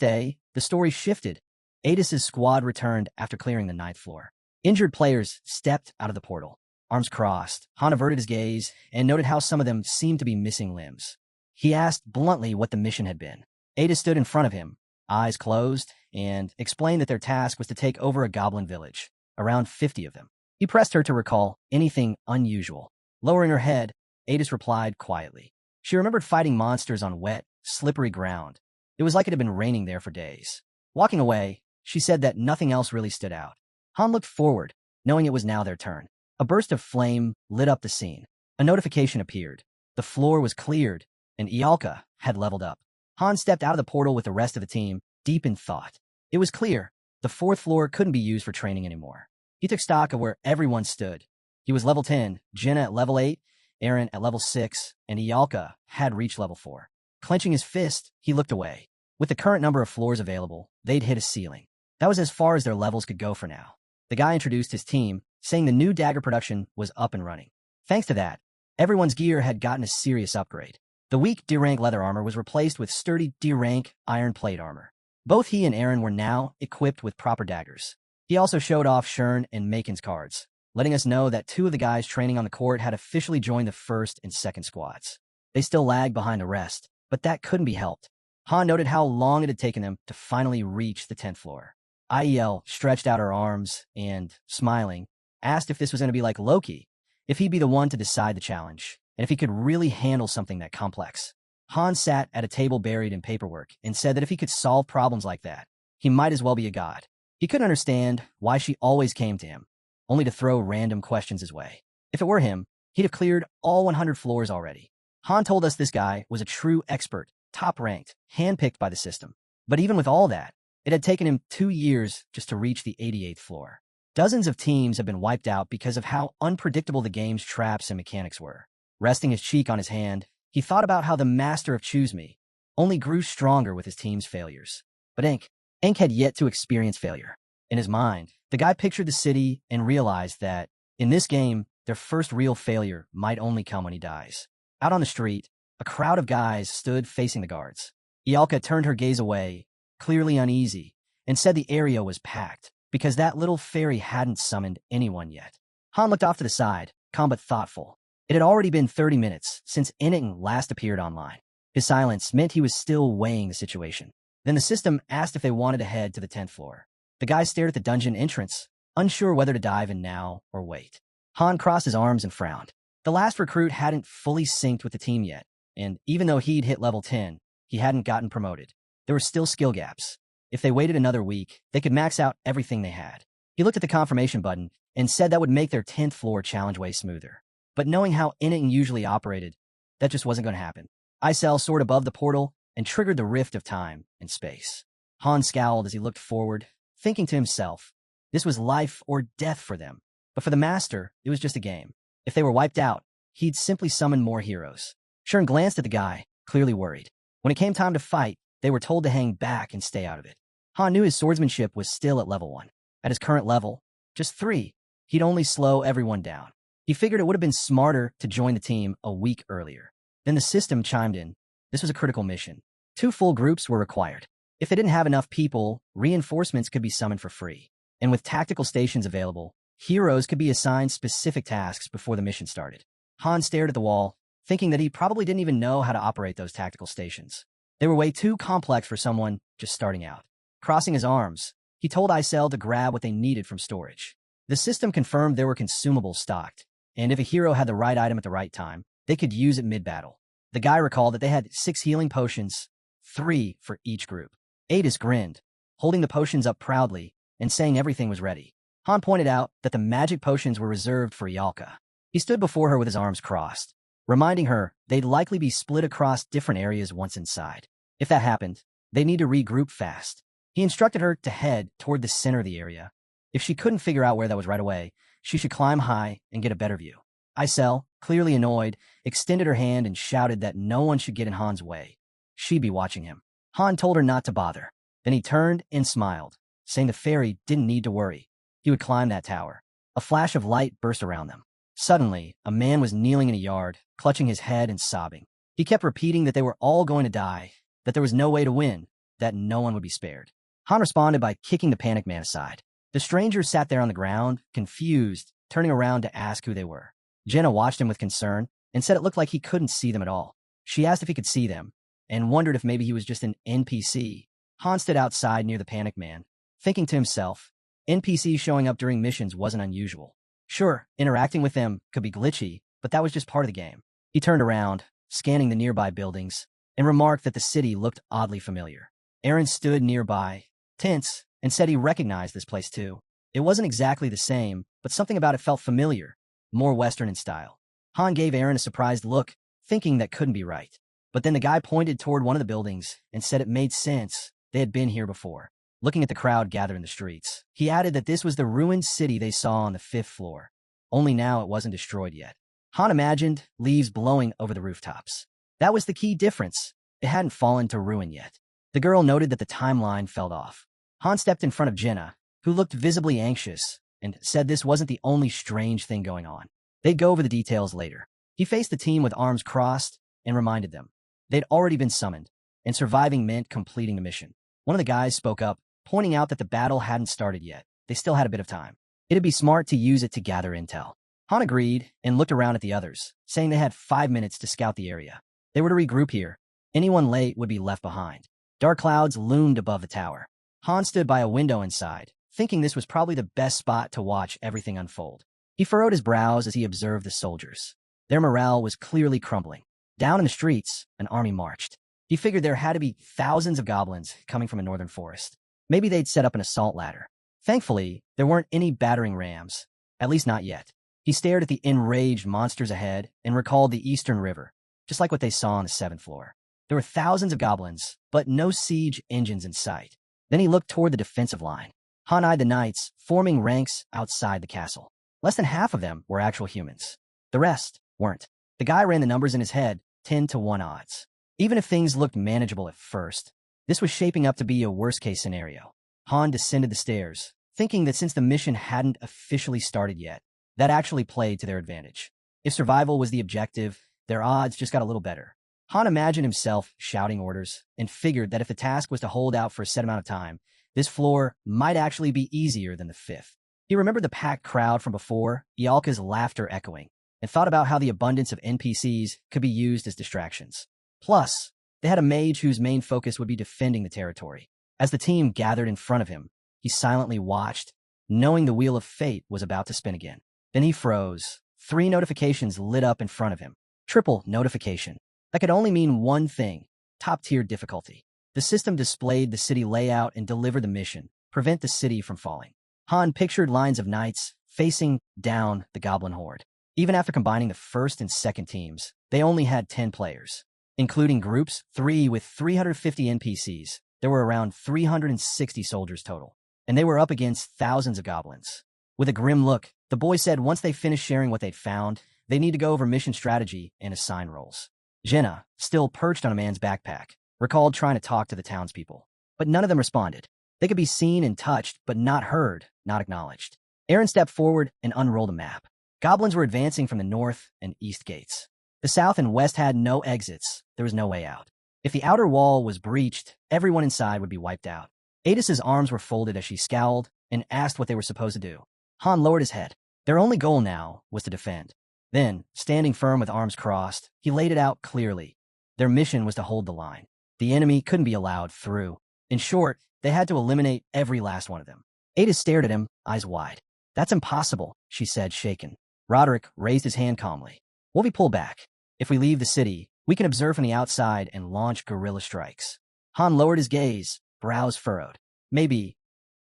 day, the story shifted. Adis's squad returned after clearing the 9th floor. Injured players stepped out of the portal, arms crossed. Han averted his gaze and noted how some of them seemed to be missing limbs. He asked bluntly what the mission had been. Ada stood in front of him, eyes closed, and explained that their task was to take over a goblin village, around 50 of them. He pressed her to recall anything unusual. Lowering her head, Adis replied quietly. She remembered fighting monsters on wet, slippery ground. It was like it had been raining there for days. Walking away, she said that nothing else really stood out. Han looked forward, knowing it was now their turn. A burst of flame lit up the scene. A notification appeared. The floor was cleared, and Ialka had leveled up. Han stepped out of the portal with the rest of the team, deep in thought. It was clear the fourth floor couldn't be used for training anymore. He took stock of where everyone stood. He was level 10, Jenna at level 8, Aaron at level 6, and Ialka had reached level 4. Clenching his fist, he looked away. With the current number of floors available, they'd hit a ceiling. That was as far as their levels could go for now. The guy introduced his team, saying the new dagger production was up and running. Thanks to that, everyone's gear had gotten a serious upgrade. The weak D-rank leather armor was replaced with sturdy D-rank iron plate armor. Both he and Aaron were now equipped with proper daggers. He also showed off Shern and Makin's cards, letting us know that 2 of the guys training on the court had officially joined the first and second squads. They still lagged behind the rest, but that couldn't be helped. Han noted how long it had taken them to finally reach the 10th floor. IEL stretched out her arms and, smiling, asked if this was going to be like Loki, if he'd be the one to decide the challenge, and if he could really handle something that complex. Han sat at a table buried in paperwork and said that if he could solve problems like that, he might as well be a god. He couldn't understand why she always came to him, only to throw random questions his way. If it were him, he'd have cleared all 100 floors already. Han told us this guy was a true expert, top-ranked, handpicked by the system. But even with all that, it had taken him 2 years just to reach the 88th floor. Dozens of teams have been wiped out because of how unpredictable the game's traps and mechanics were. Resting his cheek on his hand, he thought about how the master of Choose Me only grew stronger with his team's failures. But Ink had yet to experience failure. In his mind, the guy pictured the city and realized that, in this game, their first real failure might only come when he dies. Out on the street, a crowd of guys stood facing the guards. Ialka turned her gaze away, clearly uneasy, and said the area was packed, because that little fairy hadn't summoned anyone yet. Han looked off to the side, calm but thoughtful. It had already been 30 minutes since Inning last appeared online. His silence meant he was still weighing the situation. Then the system asked if they wanted to head to the 10th floor. The guy stared at the dungeon entrance, unsure whether to dive in now or wait. Han crossed his arms and frowned. The last recruit hadn't fully synced with the team yet, and even though he'd hit level 10, he hadn't gotten promoted. There were still skill gaps. If they waited another week, they could max out everything they had. He looked at the confirmation button and said that would make their 10th floor challenge way smoother. But knowing how Inning usually operated, that just wasn't going to happen. Icel soared above the portal and triggered the rift of time and space. Han scowled as he looked forward, thinking to himself, this was life or death for them. But for the Master, it was just a game. If they were wiped out, he'd simply summon more heroes. Shern glanced at the guy, clearly worried. When it came time to fight, they were told to hang back and stay out of it. Han knew his swordsmanship was still at level 1. At his current level, just 3, he'd only slow everyone down. He figured it would have been smarter to join the team a week earlier. Then the system chimed in. This was a critical mission. 2 full groups were required. If they didn't have enough people, reinforcements could be summoned for free. And with tactical stations available, heroes could be assigned specific tasks before the mission started. Han stared at the wall, thinking that he probably didn't even know how to operate those tactical stations. They were way too complex for someone just starting out. Crossing his arms, he told Icel to grab what they needed from storage. The system confirmed there were consumables stocked, and if a hero had the right item at the right time, they could use it mid-battle. The guy recalled that they had 6 healing potions, 3 for each group. Adis grinned, holding the potions up proudly and saying everything was ready. Han pointed out that the magic potions were reserved for Ialka. He stood before her with his arms crossed, reminding her they'd likely be split across different areas once inside. If that happened, they'd need to regroup fast. He instructed her to head toward the center of the area. If she couldn't figure out where that was right away, she should climb high and get a better view. Icel, clearly annoyed, extended her hand and shouted that no one should get in Han's way. She'd be watching him. Han told her not to bother. Then he turned and smiled, saying the fairy didn't need to worry. He would climb that tower. A flash of light burst around them. Suddenly, a man was kneeling in a yard, clutching his head and sobbing. He kept repeating that they were all going to die, that there was no way to win, that no one would be spared. Han responded by kicking the panic man aside. The stranger sat there on the ground, confused turning around to ask who they were. Jenna watched him with concern and said it looked like he couldn't see them at all. She asked if he could see them and wondered if maybe he was just an NPC. Han stood outside near the panicked man, thinking to himself, NPCs showing up during missions wasn't unusual. Sure, interacting with them could be glitchy, but that was just part of the game. He turned around, scanning the nearby buildings, and remarked that the city looked oddly familiar. Aaron stood nearby, tense, and said he recognized this place too. It wasn't exactly the same, but something about it felt familiar, more Western in style. Han gave Aaron a surprised look, thinking that couldn't be right. But then the guy pointed toward one of the buildings and said it made sense. They had been here before. Looking at the crowd gathered in the streets, he added that this was the ruined city they saw on the 5th floor. Only now it wasn't destroyed yet. Han imagined leaves blowing over the rooftops. That was the key difference. It hadn't fallen to ruin yet. The girl noted that the timeline fell off. Han stepped in front of Jenna, who looked visibly anxious, and said this wasn't the only strange thing going on. They'd go over the details later. He faced the team with arms crossed and reminded them. They'd already been summoned, and surviving meant completing the mission. One of the guys spoke up, pointing out that the battle hadn't started yet. They still had a bit of time. It'd be smart to use it to gather intel. Han agreed and looked around at the others, saying they had 5 minutes to scout the area. They were to regroup here. Anyone late would be left behind. Dark clouds loomed above the tower. Han stood by a window inside, thinking this was probably the best spot to watch everything unfold. He furrowed his brows as he observed the soldiers. Their morale was clearly crumbling. Down in the streets, an army marched. He figured there had to be thousands of goblins coming from a northern forest. Maybe they'd set up an assault ladder. Thankfully, there weren't any battering rams, at least not yet. He stared at the enraged monsters ahead and recalled the Eastern River, just like what they saw on the 7th floor. There were thousands of goblins, but no siege engines in sight. Then he looked toward the defensive line. Han eyed the knights, forming ranks outside the castle. Less than half of them were actual humans. The rest weren't. The guy ran the numbers in his head, 10-1 odds. Even if things looked manageable at first, this was shaping up to be a worst-case scenario. Han descended the stairs, thinking that since the mission hadn't officially started yet, that actually played to their advantage. If survival was the objective, their odds just got a little better. Han imagined himself shouting orders and figured that if the task was to hold out for a set amount of time, this floor might actually be easier than the 5th. He remembered the packed crowd from before, Ialka's laughter echoing, and thought about how the abundance of NPCs could be used as distractions. Plus, they had a mage whose main focus would be defending the territory. As the team gathered in front of him, he silently watched, knowing the wheel of fate was about to spin again. Then he froze. 3 notifications lit up in front of him. Triple notification. That could only mean one thing: top-tier difficulty. The system displayed the city layout and delivered the mission: prevent the city from falling. Han pictured lines of knights facing down the goblin horde. Even after combining the first and second teams, they only had 10 players. Including groups 3 with 350 NPCs, there were around 360 soldiers total. And they were up against thousands of goblins. With a grim look, the boy said once they finished sharing what they'd found, they need to go over mission strategy and assign roles. Jenna, still perched on a man's backpack, recalled trying to talk to the townspeople. But none of them responded. They could be seen and touched, but not heard, not acknowledged. Aaron stepped forward and unrolled a map. Goblins were advancing from the north and east gates. The south and west had no exits. There was no way out. If the outer wall was breached, everyone inside would be wiped out. Adis's arms were folded as she scowled and asked what they were supposed to do. Han lowered his head. Their only goal now was to defend. Then, standing firm with arms crossed, he laid it out clearly. Their mission was to hold the line. The enemy couldn't be allowed through. In short, they had to eliminate every last one of them. Adis stared at him, eyes wide. That's impossible, she said, shaken. Roderick raised his hand calmly. We'll be pulled back. If we leave the city, we can observe from the outside and launch guerrilla strikes. Han lowered his gaze, brows furrowed. Maybe,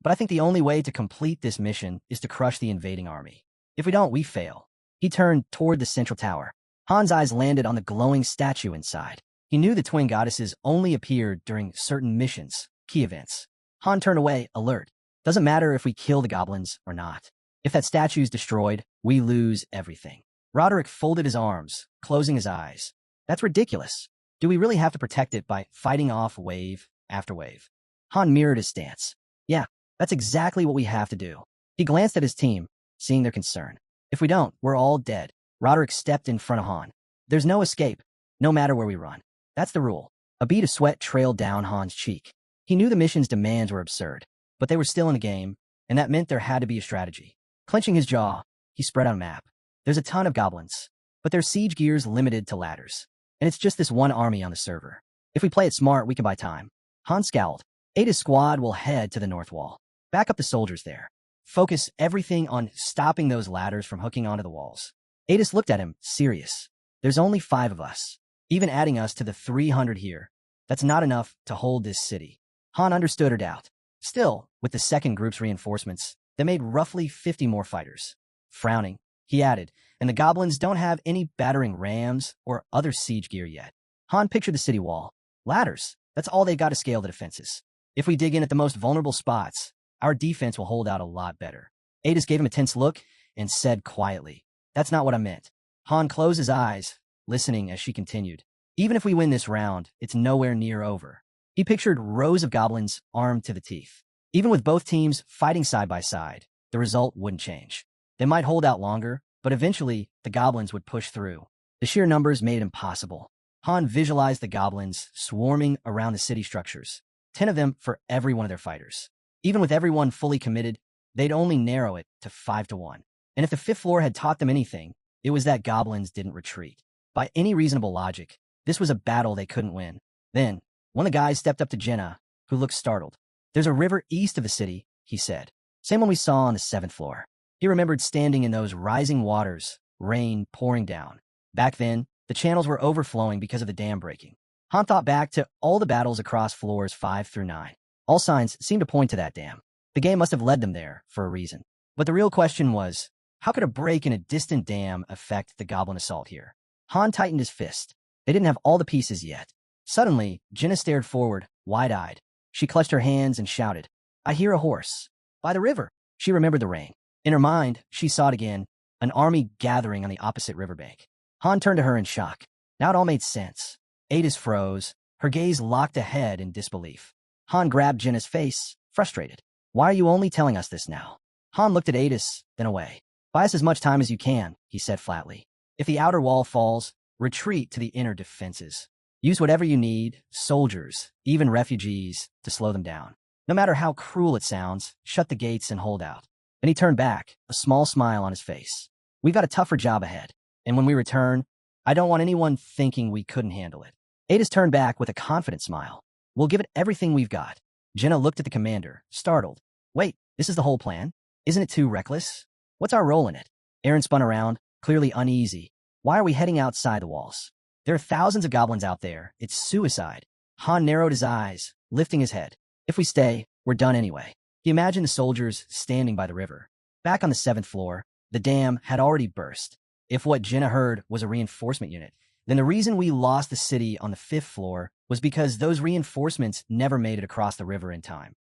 but I think the only way to complete this mission is to crush the invading army. If we don't, we fail. He turned toward the central tower. Han's eyes landed on the glowing statue inside. He knew the twin goddesses only appeared during certain missions, key events. Han turned away, alert. Doesn't matter if we kill the goblins or not. If that statue's destroyed, we lose everything. Roderick folded his arms, closing his eyes. That's ridiculous. Do we really have to protect it by fighting off wave after wave? Han mirrored his stance. Yeah, that's exactly what we have to do. He glanced at his team, seeing their concern. If we don't, we're all dead. Roderick stepped in front of Han. There's no escape, no matter where we run. That's the rule. A bead of sweat trailed down Han's cheek. He knew the mission's demands were absurd, but they were still in a game, and that meant there had to be a strategy. Clenching his jaw, He spread out a map. There's a ton of goblins, but their siege gear's limited to ladders. And it's just this one army on the server. If we play it smart, we can buy time. Han scowled. Ada's squad will head to the north wall. Back up the soldiers there. Focus everything on stopping those ladders from hooking onto the walls. Adis looked at him, serious. There's only 5 of us. Even adding us to the 300 here, that's not enough to hold this city. Han understood her doubt. Still, with the second group's reinforcements, they made roughly 50 more fighters. Frowning, he added, and the goblins don't have any battering rams or other siege gear yet. Han pictured the city wall. Ladders, that's all they got to scale the defenses. If we dig in at the most vulnerable spots, our defense will hold out a lot better. Adis gave him a tense look and said quietly, "That's not what I meant." Han closed his eyes, listening as she continued. "Even if we win this round, it's nowhere near over." He pictured rows of goblins armed to the teeth. Even with both teams fighting side by side, the result wouldn't change. They might hold out longer, but eventually the goblins would push through. The sheer numbers made it impossible. Han visualized the goblins swarming around the city structures, 10 of them for every one of their fighters. Even with everyone fully committed, they'd only narrow it to 5-1. And if the 5th floor had taught them anything, it was that goblins didn't retreat. By any reasonable logic, this was a battle they couldn't win. Then, one of the guys stepped up to Jenna, who looked startled. "There's a river east of the city," he said. "Same one we saw on the 7th floor." He remembered standing in those rising waters, rain pouring down. Back then, the channels were overflowing because of the dam breaking. Han thought back to all the battles across floors 5 through 9. All signs seemed to point to that dam. The game must have led them there for a reason. But the real question was, how could a break in a distant dam affect the goblin assault here? Han tightened his fist. They didn't have all the pieces yet. Suddenly, Jenna stared forward, wide-eyed. She clutched her hands and shouted, "I hear a horse. By the river." She remembered the rain. In her mind, she saw it again, an army gathering on the opposite riverbank. Han turned to her in shock. Now it all made sense. Adis froze, her gaze locked ahead in disbelief. Han grabbed Jenna's face, frustrated. "Why are you only telling us this now?" Han looked at Adis, then away. "Buy us as much time as you can," he said flatly. "If the outer wall falls, retreat to the inner defenses. Use whatever you need, soldiers, even refugees, to slow them down. No matter how cruel it sounds, shut the gates and hold out." Then he turned back, a small smile on his face. "We've got a tougher job ahead, and when we return, I don't want anyone thinking we couldn't handle it." Adis turned back with a confident smile. "We'll give it everything we've got." Jenna looked at the commander, startled. "Wait, this is the whole plan? Isn't it too reckless? What's our role in it?" Aaron spun around, clearly uneasy. "Why are we heading outside the walls? There are thousands of goblins out there. It's suicide." Han narrowed his eyes, lifting his head. "If we stay, we're done anyway." He imagined the soldiers standing by the river. Back on the 7th floor, the dam had already burst. If what Jenna heard was a reinforcement unit, then the reason we lost the city on the 5th floor was because those reinforcements never made it across the river in time.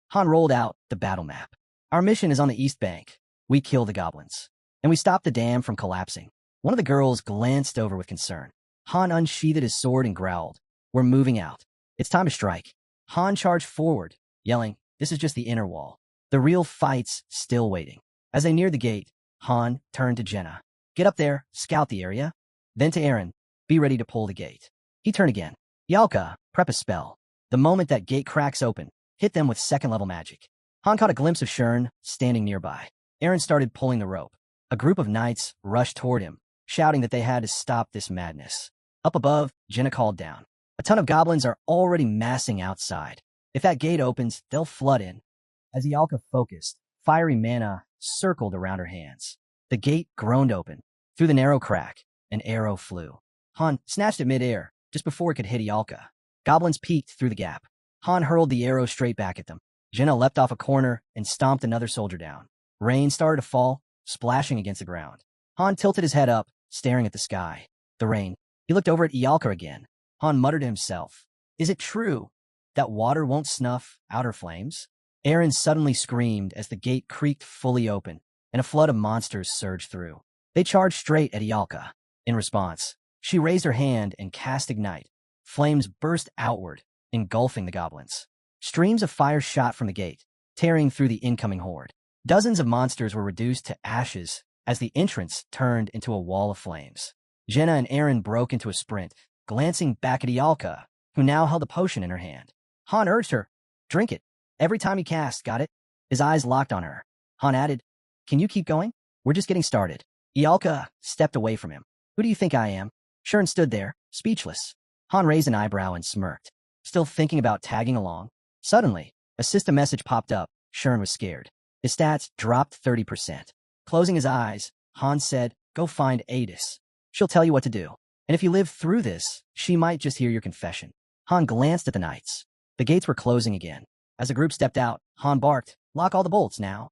Han rolled out the battle map. "Our mission is on the east bank. We kill the goblins. And we stop the dam from collapsing." One of the girls glanced over with concern. Han unsheathed his sword and growled, "We're moving out. It's time to strike." Han charged forward, yelling, "This is just the inner wall. The real fight's still waiting." As they neared the gate, Han turned to Jenna. "Get up there, scout the area." Then to Aaron, "Be ready to pull the gate." He turned again. "Yalka, prep a spell. The moment that gate cracks open, hit them with 2nd-level magic." Han caught a glimpse of Shern standing nearby. Aaron started pulling the rope. A group of knights rushed toward him, shouting that they had to stop this madness. Up above, Jenna called down. "A ton of goblins are already massing outside. If that gate opens, they'll flood in." As Yalka focused, fiery mana circled around her hands. The gate groaned open. Through the narrow crack, an arrow flew. Han snatched it midair, just before it could hit Yalka. Goblins peeked through the gap. Han hurled the arrow straight back at them. Jenna leapt off a corner and stomped another soldier down. Rain started to fall, splashing against the ground. Han tilted his head up, staring at the sky. The rain. He looked over at Ialka again. Han muttered to himself, "Is it true that water won't snuff outer flames?" Aaron suddenly screamed as the gate creaked fully open, and a flood of monsters surged through. They charged straight at Ialka. In response, she raised her hand and cast Ignite. Flames burst outward, engulfing the goblins. Streams of fire shot from the gate, tearing through the incoming horde. Dozens of monsters were reduced to ashes as the entrance turned into a wall of flames. Jenna and Aaron broke into a sprint, glancing back at Ialka, who now held a potion in her hand. Han urged her, "Drink it. Every time you cast, got it?" His eyes locked on her. Han added, "Can you keep going? We're just getting started. Ialka stepped away from him. Who do you think I am? Shern stood there, speechless. Han raised an eyebrow and smirked, still thinking about tagging along. Suddenly, a system message popped up. Shern was scared. His stats dropped 30%. Closing his eyes, Han said, "Go find Adis. She'll tell you what to do. And if you live through this, she might just hear your confession." Han glanced at the knights. The gates were closing again. As the group stepped out, Han barked, "Lock all the bolts now."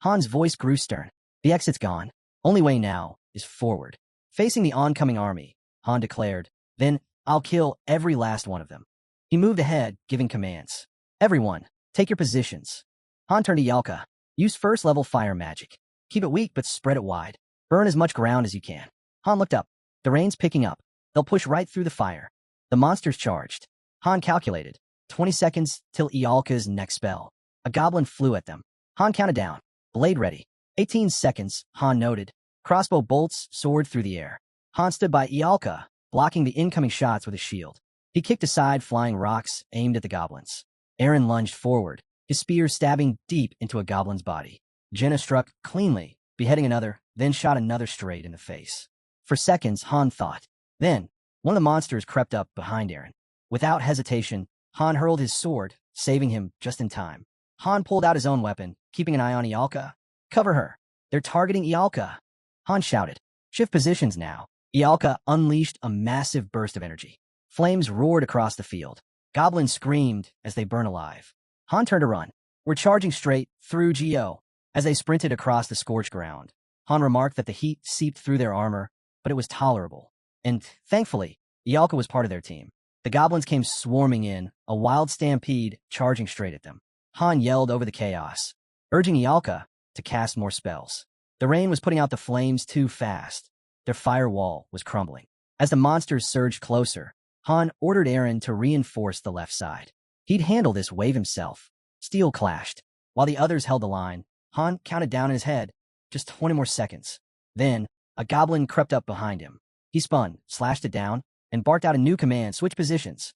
Han's voice grew stern. "The exit's gone. Only way now is forward." Facing the oncoming army, Han declared, "Then I'll kill every last one of them." He moved ahead, giving commands. "Everyone, take your positions." Han turned to Yalka. "Use first-level fire magic. Keep it weak, but spread it wide. Burn as much ground as you can." Han looked up. The rain's picking up. They'll push right through the fire. The monsters charged. Han calculated. 20 seconds till Ialka's next spell. A goblin flew at them. Han counted down. Blade ready. 18 seconds, Han noted. Crossbow bolts soared through the air. Han stood by Ialka, blocking the incoming shots with his shield. He kicked aside flying rocks aimed at the goblins. Eren lunged forward, his spear stabbing deep into a goblin's body. Jenna struck cleanly, beheading another, then shot another straight in the face. For seconds, Han thought. Then, one of the monsters crept up behind Eren. Without hesitation, Han hurled his sword, saving him just in time. Han pulled out his own weapon, keeping an eye on Ialka. "Cover her. They're targeting Ialka." Han shouted. "Shift positions now." Ialka unleashed a massive burst of energy. Flames roared across the field. Goblins screamed as they burned alive. Han turned to run. "We're charging straight through Geo." As they sprinted across the scorched ground, Han remarked that the heat seeped through their armor, but it was tolerable. And, thankfully, Ialka was part of their team. The goblins came swarming in, a wild stampede charging straight at them. Han yelled over the chaos, urging Ialka to cast more spells. The rain was putting out the flames too fast. Their firewall was crumbling. As the monsters surged closer, Han ordered Eren to reinforce the left side. He'd handle this wave himself. Steel clashed. While the others held the line, Han counted down in his head, just 20 more seconds. Then, a goblin crept up behind him. He spun, slashed it down, and barked out a new command, "Switch positions."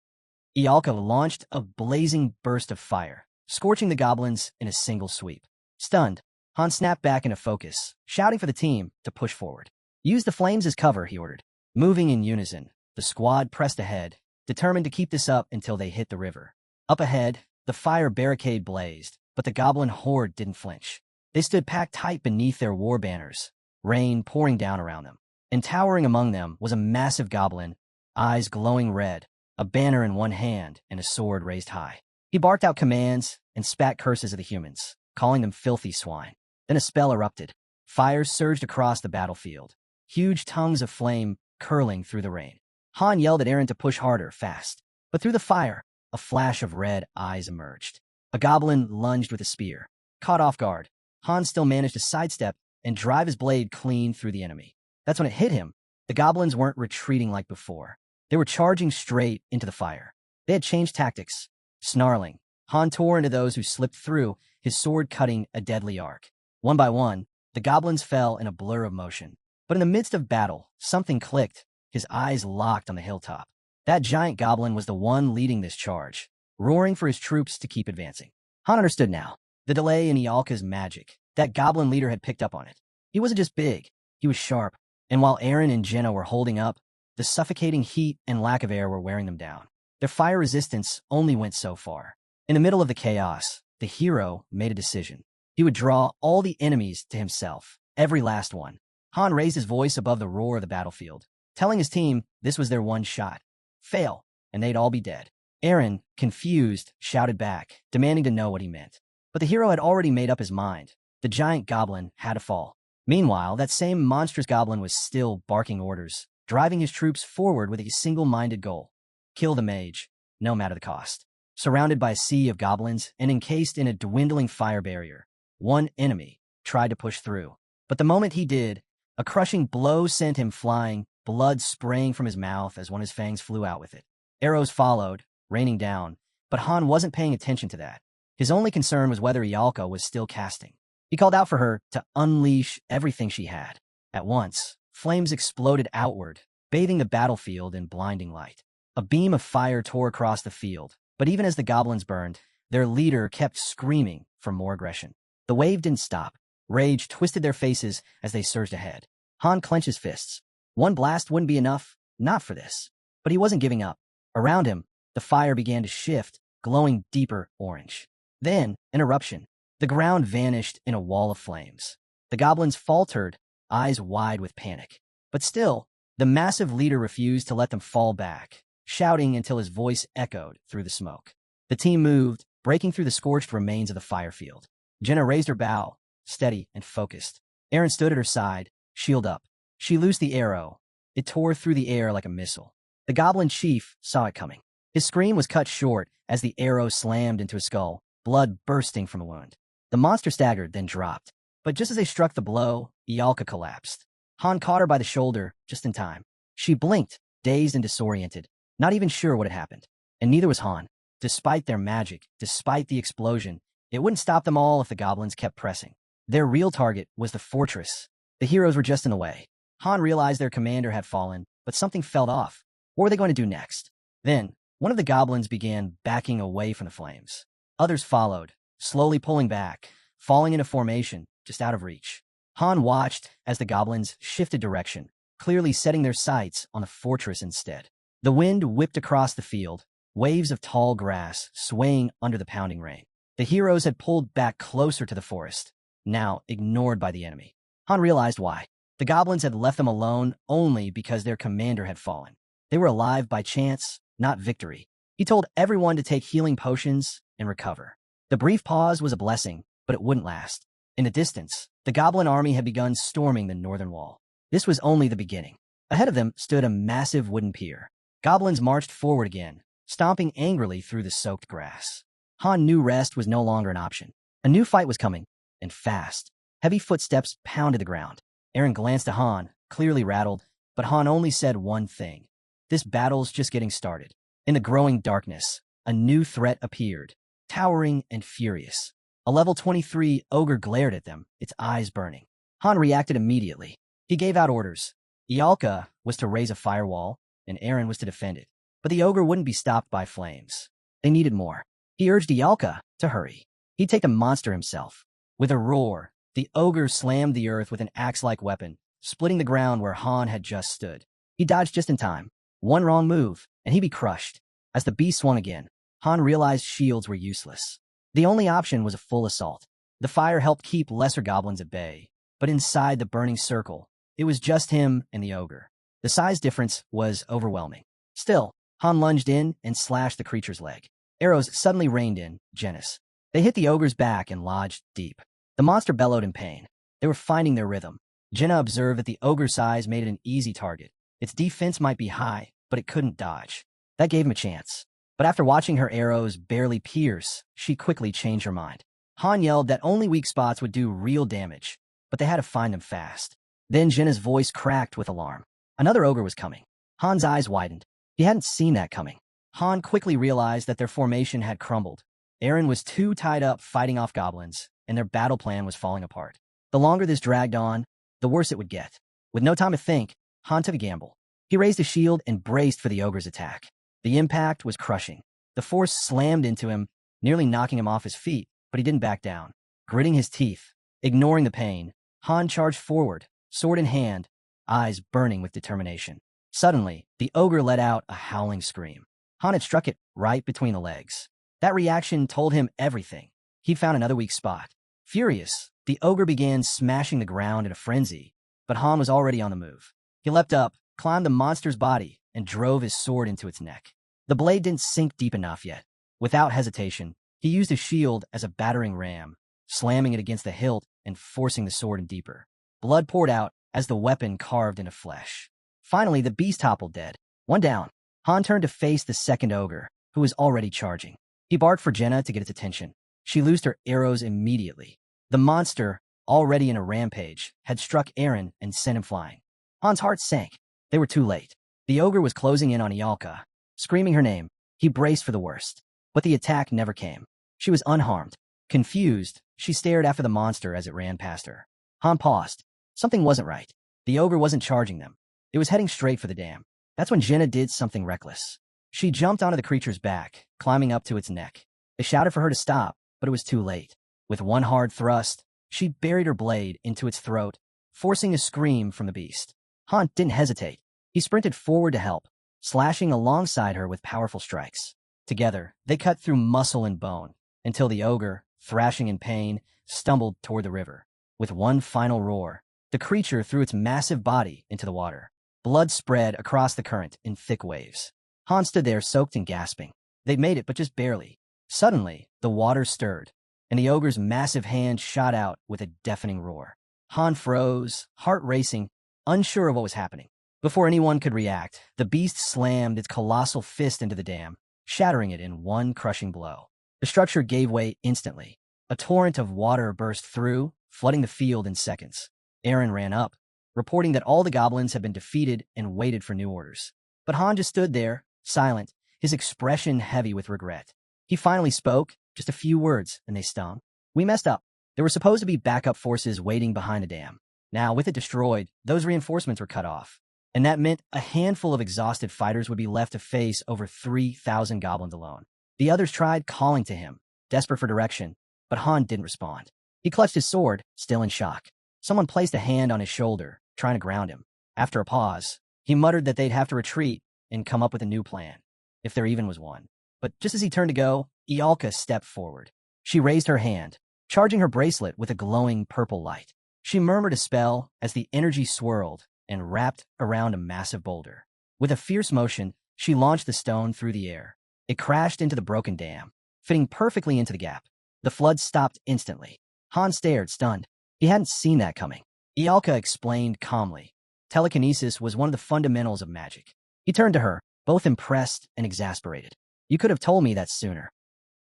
Ialka launched a blazing burst of fire, scorching the goblins in a single sweep. Stunned, Han snapped back into focus, shouting for the team to push forward. "Use the flames as cover," he ordered. Moving in unison, the squad pressed ahead, determined to keep this up until they hit the river. Up ahead, the fire barricade blazed, but the goblin horde didn't flinch. They stood packed tight beneath their war banners, rain pouring down around them. And towering among them was a massive goblin, eyes glowing red, a banner in one hand and a sword raised high. He barked out commands and spat curses at the humans, calling them filthy swine. Then a spell erupted. Fire surged across the battlefield, huge tongues of flame curling through the rain. Han yelled at Eren to push harder, fast. But through the fire, a flash of red eyes emerged. A goblin lunged with a spear. Caught off guard, Han still managed to sidestep and drive his blade clean through the enemy. That's when it hit him. The goblins weren't retreating like before. They were charging straight into the fire. They had changed tactics. Snarling, Han tore into those who slipped through, his sword cutting a deadly arc. One by one, the goblins fell in a blur of motion. But in the midst of battle, something clicked, his eyes locked on the hilltop. That giant goblin was the one leading this charge, roaring for his troops to keep advancing. Han understood now. The delay in Ialka's magic. That goblin leader had picked up on it. He wasn't just big, he was sharp. And while Eren and Jenna were holding up, the suffocating heat and lack of air were wearing them down. Their fire resistance only went so far. In the middle of the chaos, the hero made a decision. He would draw all the enemies to himself, every last one. Han raised his voice above the roar of the battlefield, telling his team this was their one shot. Fail, and they'd all be dead. Eren, confused, shouted back, demanding to know what he meant. But the hero had already made up his mind. The giant goblin had to fall. Meanwhile, that same monstrous goblin was still barking orders, driving his troops forward with a single-minded goal. Kill the mage, no matter the cost. Surrounded by a sea of goblins and encased in a dwindling fire barrier, one enemy tried to push through. But the moment he did, a crushing blow sent him flying, blood spraying from his mouth as one of his fangs flew out with it. Arrows followed, raining down, but Han wasn't paying attention to that. His only concern was whether Ialka was still casting. He called out for her to unleash everything she had. At once, flames exploded outward, bathing the battlefield in blinding light. A beam of fire tore across the field, but even as the goblins burned, their leader kept screaming for more aggression. The wave didn't stop. Rage twisted their faces as they surged ahead. Han clenched his fists. One blast wouldn't be enough, not for this. But he wasn't giving up. Around him, the fire began to shift, glowing deeper orange. Then, an eruption. The ground vanished in a wall of flames. The goblins faltered, eyes wide with panic. But still, the massive leader refused to let them fall back, shouting until his voice echoed through the smoke. The team moved, breaking through the scorched remains of the fire field. Jenna raised her bow, steady and focused. Aaron stood at her side, shield up. She loosed the arrow. It tore through the air like a missile. The goblin chief saw it coming. His scream was cut short as the arrow slammed into his skull, blood bursting from a wound. The monster staggered, then dropped. But just as they struck the blow, Ialka collapsed. Han caught her by the shoulder, just in time. She blinked, dazed and disoriented, not even sure what had happened. And neither was Han. Despite their magic, despite the explosion, it wouldn't stop them all if the goblins kept pressing. Their real target was the fortress. The heroes were just in the way. Han realized their commander had fallen, but something felt off. What were they going to do next? Then, one of the goblins began backing away from the flames. Others followed, slowly pulling back, falling into formation, just out of reach. Han watched as the goblins shifted direction, clearly setting their sights on the fortress instead. The wind whipped across the field, waves of tall grass swaying under the pounding rain. The heroes had pulled back closer to the forest, now ignored by the enemy. Han realized why. The goblins had left them alone only because their commander had fallen. They were alive by chance, not victory. He told everyone to take healing potions and recover. The brief pause was a blessing, but it wouldn't last. In the distance, the goblin army had begun storming the northern wall. This was only the beginning. Ahead of them stood a massive wooden pier. Goblins marched forward again, stomping angrily through the soaked grass. Han knew rest was no longer an option. A new fight was coming, and fast. Heavy footsteps pounded the ground. Aaron glanced at Han, clearly rattled, but Han only said one thing. This battle's just getting started. In the growing darkness, a new threat appeared, towering and furious. A level 23 ogre glared at them, its eyes burning. Han reacted immediately. He gave out orders. Ialka was to raise a firewall, and Aaron was to defend it. But the ogre wouldn't be stopped by flames. They needed more. He urged Ialka to hurry. He'd take the monster himself. With a roar, the ogre slammed the earth with an axe-like weapon, splitting the ground where Han had just stood. He dodged just in time. One wrong move, and he'd be crushed. As the beast swung again, Han realized shields were useless. The only option was a full assault. The fire helped keep lesser goblins at bay, but inside the burning circle, it was just him and the ogre. The size difference was overwhelming. Still, Han lunged in and slashed the creature's leg. Arrows suddenly rained in, Genis. They hit the ogre's back and lodged deep. The monster bellowed in pain. They were finding their rhythm. Jenna observed that the ogre's size made it an easy target. Its defense might be high, but it couldn't dodge. That gave him a chance. But after watching her arrows barely pierce, she quickly changed her mind. Han yelled that only weak spots would do real damage, but they had to find them fast. Then Jenna's voice cracked with alarm. Another ogre was coming. Han's eyes widened. He hadn't seen that coming. Han quickly realized that their formation had crumbled. Aaron was too tied up fighting off goblins, and their battle plan was falling apart. The longer this dragged on, the worse it would get. With no time to think, Han took a gamble. He raised a shield and braced for the ogre's attack. The impact was crushing. The force slammed into him, nearly knocking him off his feet, but he didn't back down. Gritting his teeth, ignoring the pain, Han charged forward, sword in hand, eyes burning with determination. Suddenly, the ogre let out a howling scream. Han had struck it right between the legs. That reaction told him everything. He found another weak spot. Furious, the ogre began smashing the ground in a frenzy, but Han was already on the move. He leapt up, climbed the monster's body, and drove his sword into its neck. The blade didn't sink deep enough yet. Without hesitation, he used his shield as a battering ram, slamming it against the hilt and forcing the sword in deeper. Blood poured out as the weapon carved into flesh. Finally, the beast toppled dead. One down. Han turned to face the second ogre, who was already charging. He barked for Jenna to get its attention. She loosed her arrows immediately. The monster, already in a rampage, had struck Aaron and sent him flying. Han's heart sank. They were too late. The ogre was closing in on Ialka. Screaming her name, he braced for the worst. But the attack never came. She was unharmed. Confused, she stared after the monster as it ran past her. Han paused. Something wasn't right. The ogre wasn't charging them. It was heading straight for the dam. That's when Jenna did something reckless. She jumped onto the creature's back, climbing up to its neck. They shouted for her to stop, but it was too late. With one hard thrust, She buried her blade into its throat, forcing a scream from the beast. Han didn't hesitate. He sprinted forward to help, slashing alongside her with powerful strikes. Together, they cut through muscle and bone, until the ogre, thrashing in pain, stumbled toward the river. With one final roar, the creature threw its massive body into the water. Blood spread across the current in thick waves. Han stood there soaked and gasping. They'd made it, but just barely. Suddenly, the water stirred, and the ogre's massive hand shot out with a deafening roar. Han froze, heart racing, unsure of what was happening. Before anyone could react, the beast slammed its colossal fist into the dam, shattering it in one crushing blow. The structure gave way instantly. A torrent of water burst through, flooding the field in seconds. Eren ran up, reporting that all the goblins had been defeated and waited for new orders. But Han just stood there, silent, his expression heavy with regret. He finally spoke, just a few words, and they stung. "We messed up. There were supposed to be backup forces waiting behind the dam. Now, with it destroyed, those reinforcements were cut off. And that meant a handful of exhausted fighters would be left to face over 3,000 goblins alone." The others tried calling to him, desperate for direction, but Han didn't respond. He clutched his sword, still in shock. Someone placed a hand on his shoulder, trying to ground him. After a pause, he muttered that they'd have to retreat and come up with a new plan, if there even was one. But just as he turned to go, Ialka stepped forward. She raised her hand, charging her bracelet with a glowing purple light. She murmured a spell as the energy swirled and wrapped around a massive boulder. With a fierce motion, she launched the stone through the air. It crashed into the broken dam, fitting perfectly into the gap. The flood stopped instantly. Han stared, stunned. He hadn't seen that coming. Ialka explained calmly. Telekinesis was one of the fundamentals of magic. He turned to her, both impressed and exasperated. "You could have told me that sooner."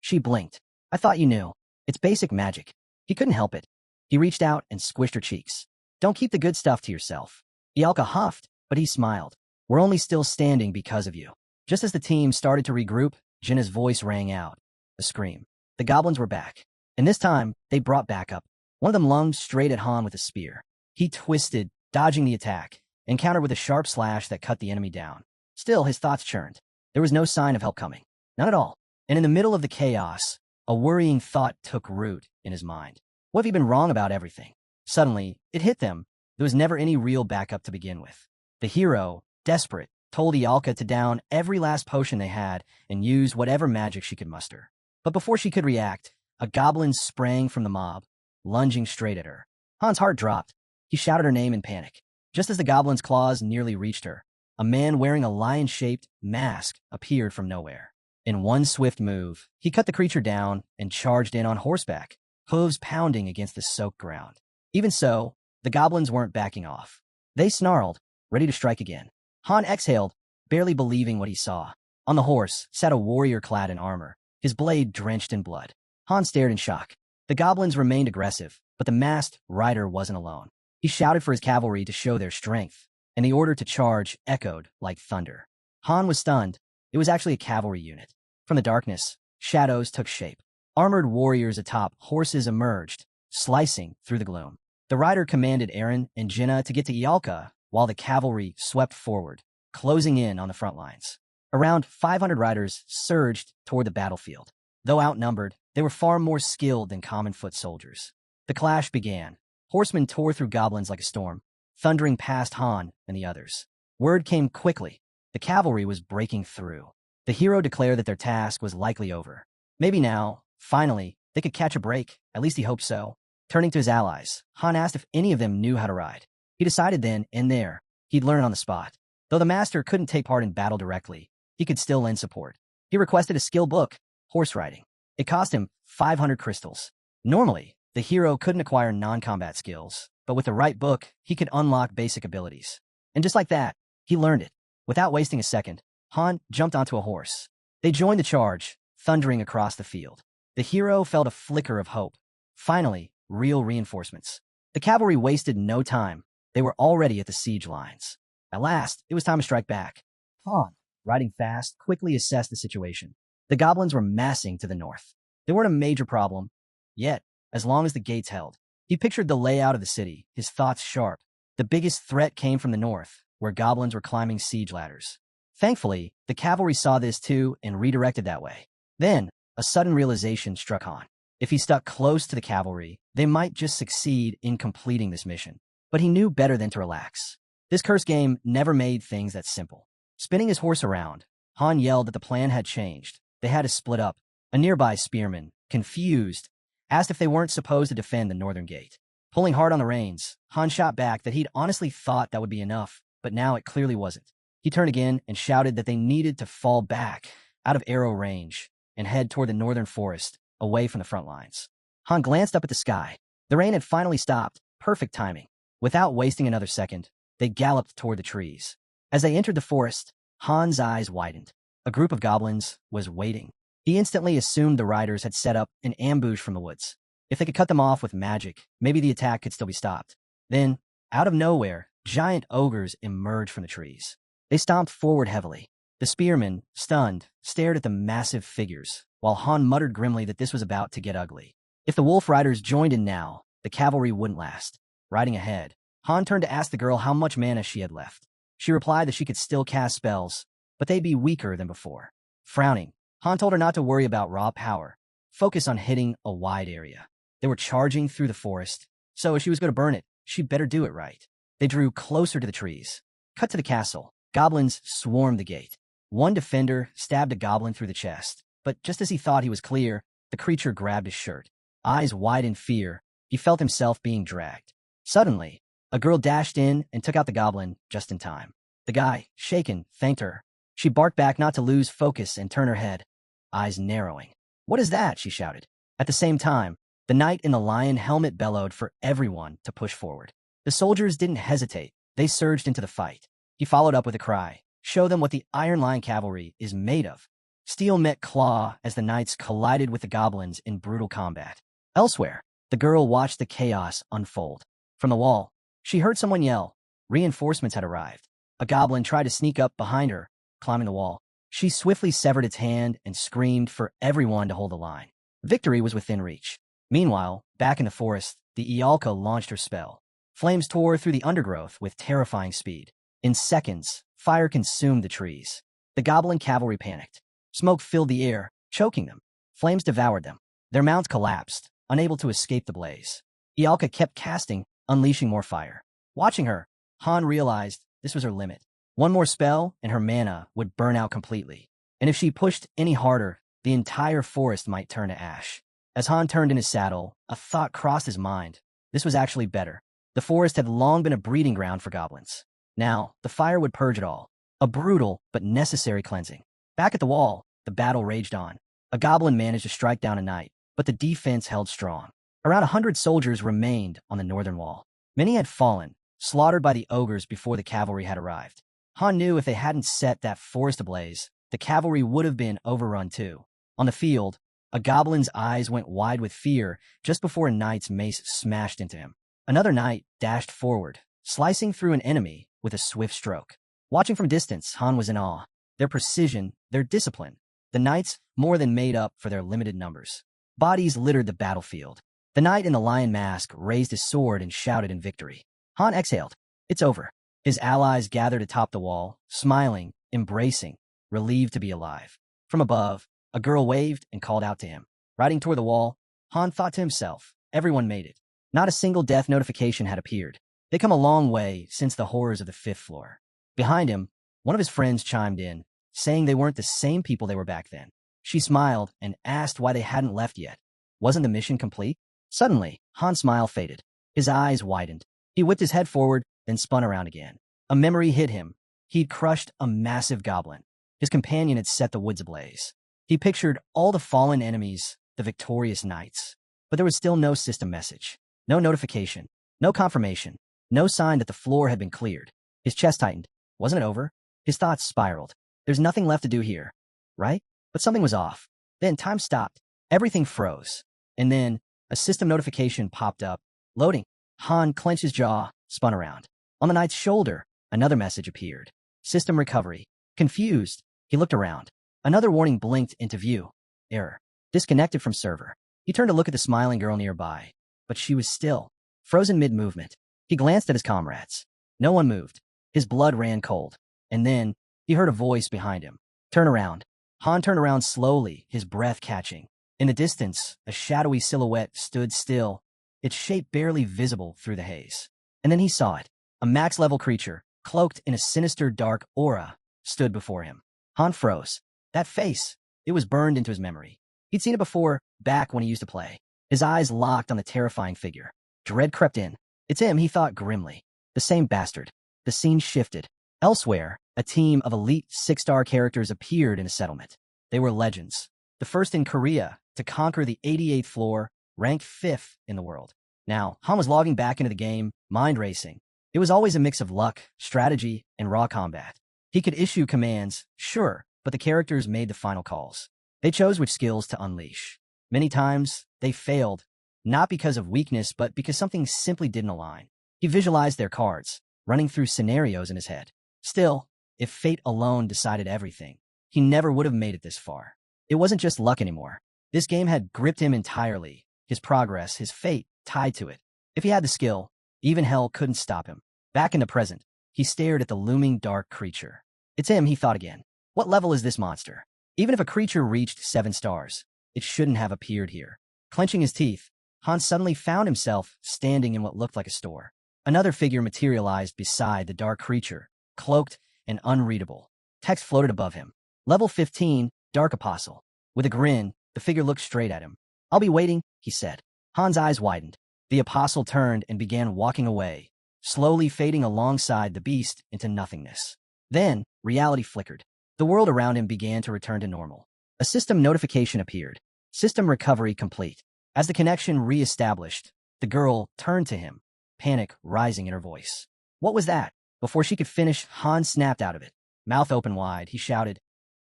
She blinked. "I thought you knew. It's basic magic." He couldn't help it. He reached out and squished her cheeks. "Don't keep the good stuff to yourself." Ialka huffed, but he smiled. "We're only still standing because of you." Just as the team started to regroup, Jinna's voice rang out. A scream. The goblins were back. And this time, they brought backup. One of them lunged straight at Han with a spear. He twisted, dodging the attack, and countered with a sharp slash that cut the enemy down. Still, his thoughts churned. There was no sign of help coming. None at all. And in the middle of the chaos, a worrying thought took root in his mind. What if he'd been wrong about everything? Suddenly, it hit them. There was never any real backup to begin with. The hero, desperate, told Ialka to down every last potion they had and use whatever magic she could muster. But before she could react, a goblin sprang from the mob, lunging straight at her. Han's heart dropped. He shouted her name in panic. Just as the goblin's claws nearly reached her, a man wearing a lion-shaped mask appeared from nowhere. In one swift move, he cut the creature down and charged in on horseback, hooves pounding against the soaked ground. Even so, the goblins weren't backing off. They snarled, ready to strike again. Han exhaled, barely believing what he saw. On the horse sat a warrior clad in armor, his blade drenched in blood. Han stared in shock. The goblins remained aggressive, but the masked rider wasn't alone. He shouted for his cavalry to show their strength, and the order to charge echoed like thunder. Han was stunned. It was actually a cavalry unit. From the darkness, shadows took shape. Armored warriors atop horses emerged, slicing through the gloom. The rider commanded Eren and Jinna to get to Ialka, while the cavalry swept forward, closing in on the front lines. Around 500 riders surged toward the battlefield. Though outnumbered, they were far more skilled than common foot soldiers. The clash began. Horsemen tore through goblins like a storm, thundering past Han and the others. Word came quickly. The cavalry was breaking through. The hero declared that their task was likely over. Maybe now, finally, they could catch a break. At least he hoped so. Turning to his allies, Han asked if any of them knew how to ride. He decided then and there he'd learn on the spot. Though the master couldn't take part in battle directly, he could still lend support. He requested a skill book, horse riding. It cost him 500 crystals. Normally, the hero couldn't acquire non-combat skills, but with the right book, he could unlock basic abilities. And just like that, he learned it. Without wasting a second, Han jumped onto a horse. They joined the charge, thundering across the field. The hero felt a flicker of hope. Finally, real reinforcements. The cavalry wasted no time. They were already at the siege lines. At last, it was time to strike back. Han, riding fast, quickly assessed the situation. The goblins were massing to the north. They weren't a major problem, yet, as long as the gates held. He pictured the layout of the city, his thoughts sharp. The biggest threat came from the north, where goblins were climbing siege ladders. Thankfully, the cavalry saw this too and redirected that way. Then, a sudden realization struck Han. If he stuck close to the cavalry, they might just succeed in completing this mission. But he knew better than to relax. This cursed game never made things that simple. Spinning his horse around, Han yelled that the plan had changed. They had to split up. A nearby spearman, confused, asked if they weren't supposed to defend the northern gate. Pulling hard on the reins, Han shot back that he'd honestly thought that would be enough, but now it clearly wasn't. He turned again and shouted that they needed to fall back, out of arrow range, and head toward the northern forest, away from the front lines. Han glanced up at the sky. The rain had finally stopped. Perfect timing. Without wasting another second, they galloped toward the trees. As they entered the forest, Han's eyes widened. A group of goblins was waiting. He instantly assumed the riders had set up an ambush from the woods. If they could cut them off with magic, maybe the attack could still be stopped. Then, out of nowhere, giant ogres emerged from the trees. They stomped forward heavily. The spearmen, stunned, stared at the massive figures, while Han muttered grimly that this was about to get ugly. If the wolf riders joined in now, the cavalry wouldn't last. Riding ahead, Han turned to ask the girl how much mana she had left. She replied that she could still cast spells, but they'd be weaker than before. Frowning, Han told her not to worry about raw power. Focus on hitting a wide area. They were charging through the forest, so if she was going to burn it, she'd better do it right. They drew closer to the trees. Cut to the castle. Goblins swarmed the gate. One defender stabbed a goblin through the chest, but just as he thought he was clear, the creature grabbed his shirt. Eyes wide in fear, he felt himself being dragged. Suddenly, a girl dashed in and took out the goblin just in time. The guy, shaken, thanked her. She barked back not to lose focus and turn her head, eyes narrowing. "What is that?" she shouted. At the same time, the knight in the lion helmet bellowed for everyone to push forward. The soldiers didn't hesitate. They surged into the fight. He followed up with a cry, "Show them what the Iron Lion cavalry is made of." Steel met claw as the knights collided with the goblins in brutal combat. Elsewhere, the girl watched the chaos unfold. From the wall, she heard someone yell. Reinforcements had arrived. A goblin tried to sneak up behind her, climbing the wall. She swiftly severed its hand and screamed for everyone to hold the line. Victory was within reach. Meanwhile, back in the forest, the Ialka launched her spell. Flames tore through the undergrowth with terrifying speed. In seconds, fire consumed the trees. The goblin cavalry panicked. Smoke filled the air, choking them. Flames devoured them. Their mounts collapsed, unable to escape the blaze. Ialka kept casting, unleashing more fire. Watching her, Han realized this was her limit. One more spell, and her mana would burn out completely. And if she pushed any harder, the entire forest might turn to ash. As Han turned in his saddle, a thought crossed his mind. This was actually better. The forest had long been a breeding ground for goblins. Now, the fire would purge it all. A brutal but necessary cleansing. Back at the wall, the battle raged on. A goblin managed to strike down a knight, but the defense held strong. Around 100 soldiers remained on the northern wall. Many had fallen, slaughtered by the ogres before the cavalry had arrived. Han knew if they hadn't set that forest ablaze, the cavalry would have been overrun too. On the field, a goblin's eyes went wide with fear just before a knight's mace smashed into him. Another knight dashed forward, slicing through an enemy with a swift stroke. Watching from distance, Han was in awe. Their precision, their discipline. The knights more than made up for their limited numbers. Bodies littered the battlefield. The knight in the lion mask raised his sword and shouted in victory. Han exhaled. It's over. His allies gathered atop the wall, smiling, embracing, relieved to be alive. From above, a girl waved and called out to him. Riding toward the wall, Han thought to himself, everyone made it. Not a single death notification had appeared. They'd come a long way since the horrors of the 5th floor. Behind him, one of his friends chimed in, saying they weren't the same people they were back then. She smiled and asked why they hadn't left yet. Wasn't the mission complete? Suddenly, Han's smile faded. His eyes widened. He whipped his head forward, then spun around again. A memory hit him. He'd crushed a massive goblin. His companion had set the woods ablaze. He pictured all the fallen enemies, the victorious knights. But there was still no system message. No notification. No confirmation. No sign that the floor had been cleared. His chest tightened. Wasn't it over? His thoughts spiraled. There's nothing left to do here, right? But something was off. Then time stopped. Everything froze. And then a system notification popped up. Loading. Han clenched his jaw, spun around. On the knight's shoulder, another message appeared. System recovery. Confused, he looked around. Another warning blinked into view. Error. Disconnected from server. He turned to look at the smiling girl nearby, but she was still, frozen mid-movement. He glanced at his comrades. No one moved. His blood ran cold. And then, he heard a voice behind him. Turn around. Han turned around slowly, his breath catching. In the distance, a shadowy silhouette stood still, its shape barely visible through the haze. And then he saw it. A max-level creature, cloaked in a sinister dark aura, stood before him. Han froze. That face, it was burned into his memory. He'd seen it before, back when he used to play. His eyes locked on the terrifying figure. Dread crept in. It's him, he thought grimly. The same bastard. The scene shifted. Elsewhere, a team of elite 6-star characters appeared in a settlement. They were legends. The first in Korea to conquer the 88th floor, ranked 5th in the world. Now, Han was logging back into the game, mind racing. It was always a mix of luck, strategy, and raw combat. He could issue commands, sure, but the characters made the final calls. They chose which skills to unleash. Many times, they failed, not because of weakness, but because something simply didn't align. He visualized their cards, running through scenarios in his head. Still, if fate alone decided everything, he never would have made it this far. It wasn't just luck anymore. This game had gripped him entirely, his progress, his fate, tied to it. If he had the skill, even hell couldn't stop him. Back in the present, he stared at the looming dark creature. It's him, he thought again. What level is this monster? Even if a creature reached 7 stars, it shouldn't have appeared here. Clenching his teeth, Han suddenly found himself standing in what looked like a store. Another figure materialized beside the dark creature, cloaked and unreadable. Text floated above him. Level 15, Dark Apostle. With a grin, the figure looked straight at him. I'll be waiting, he said. Han's eyes widened. The apostle turned and began walking away, slowly fading alongside the beast into nothingness. Then, reality flickered. The world around him began to return to normal. A system notification appeared. System recovery complete. As the connection re-established, the girl turned to him, panic rising in her voice. What was that? Before she could finish, Han snapped out of it. Mouth open wide, he shouted,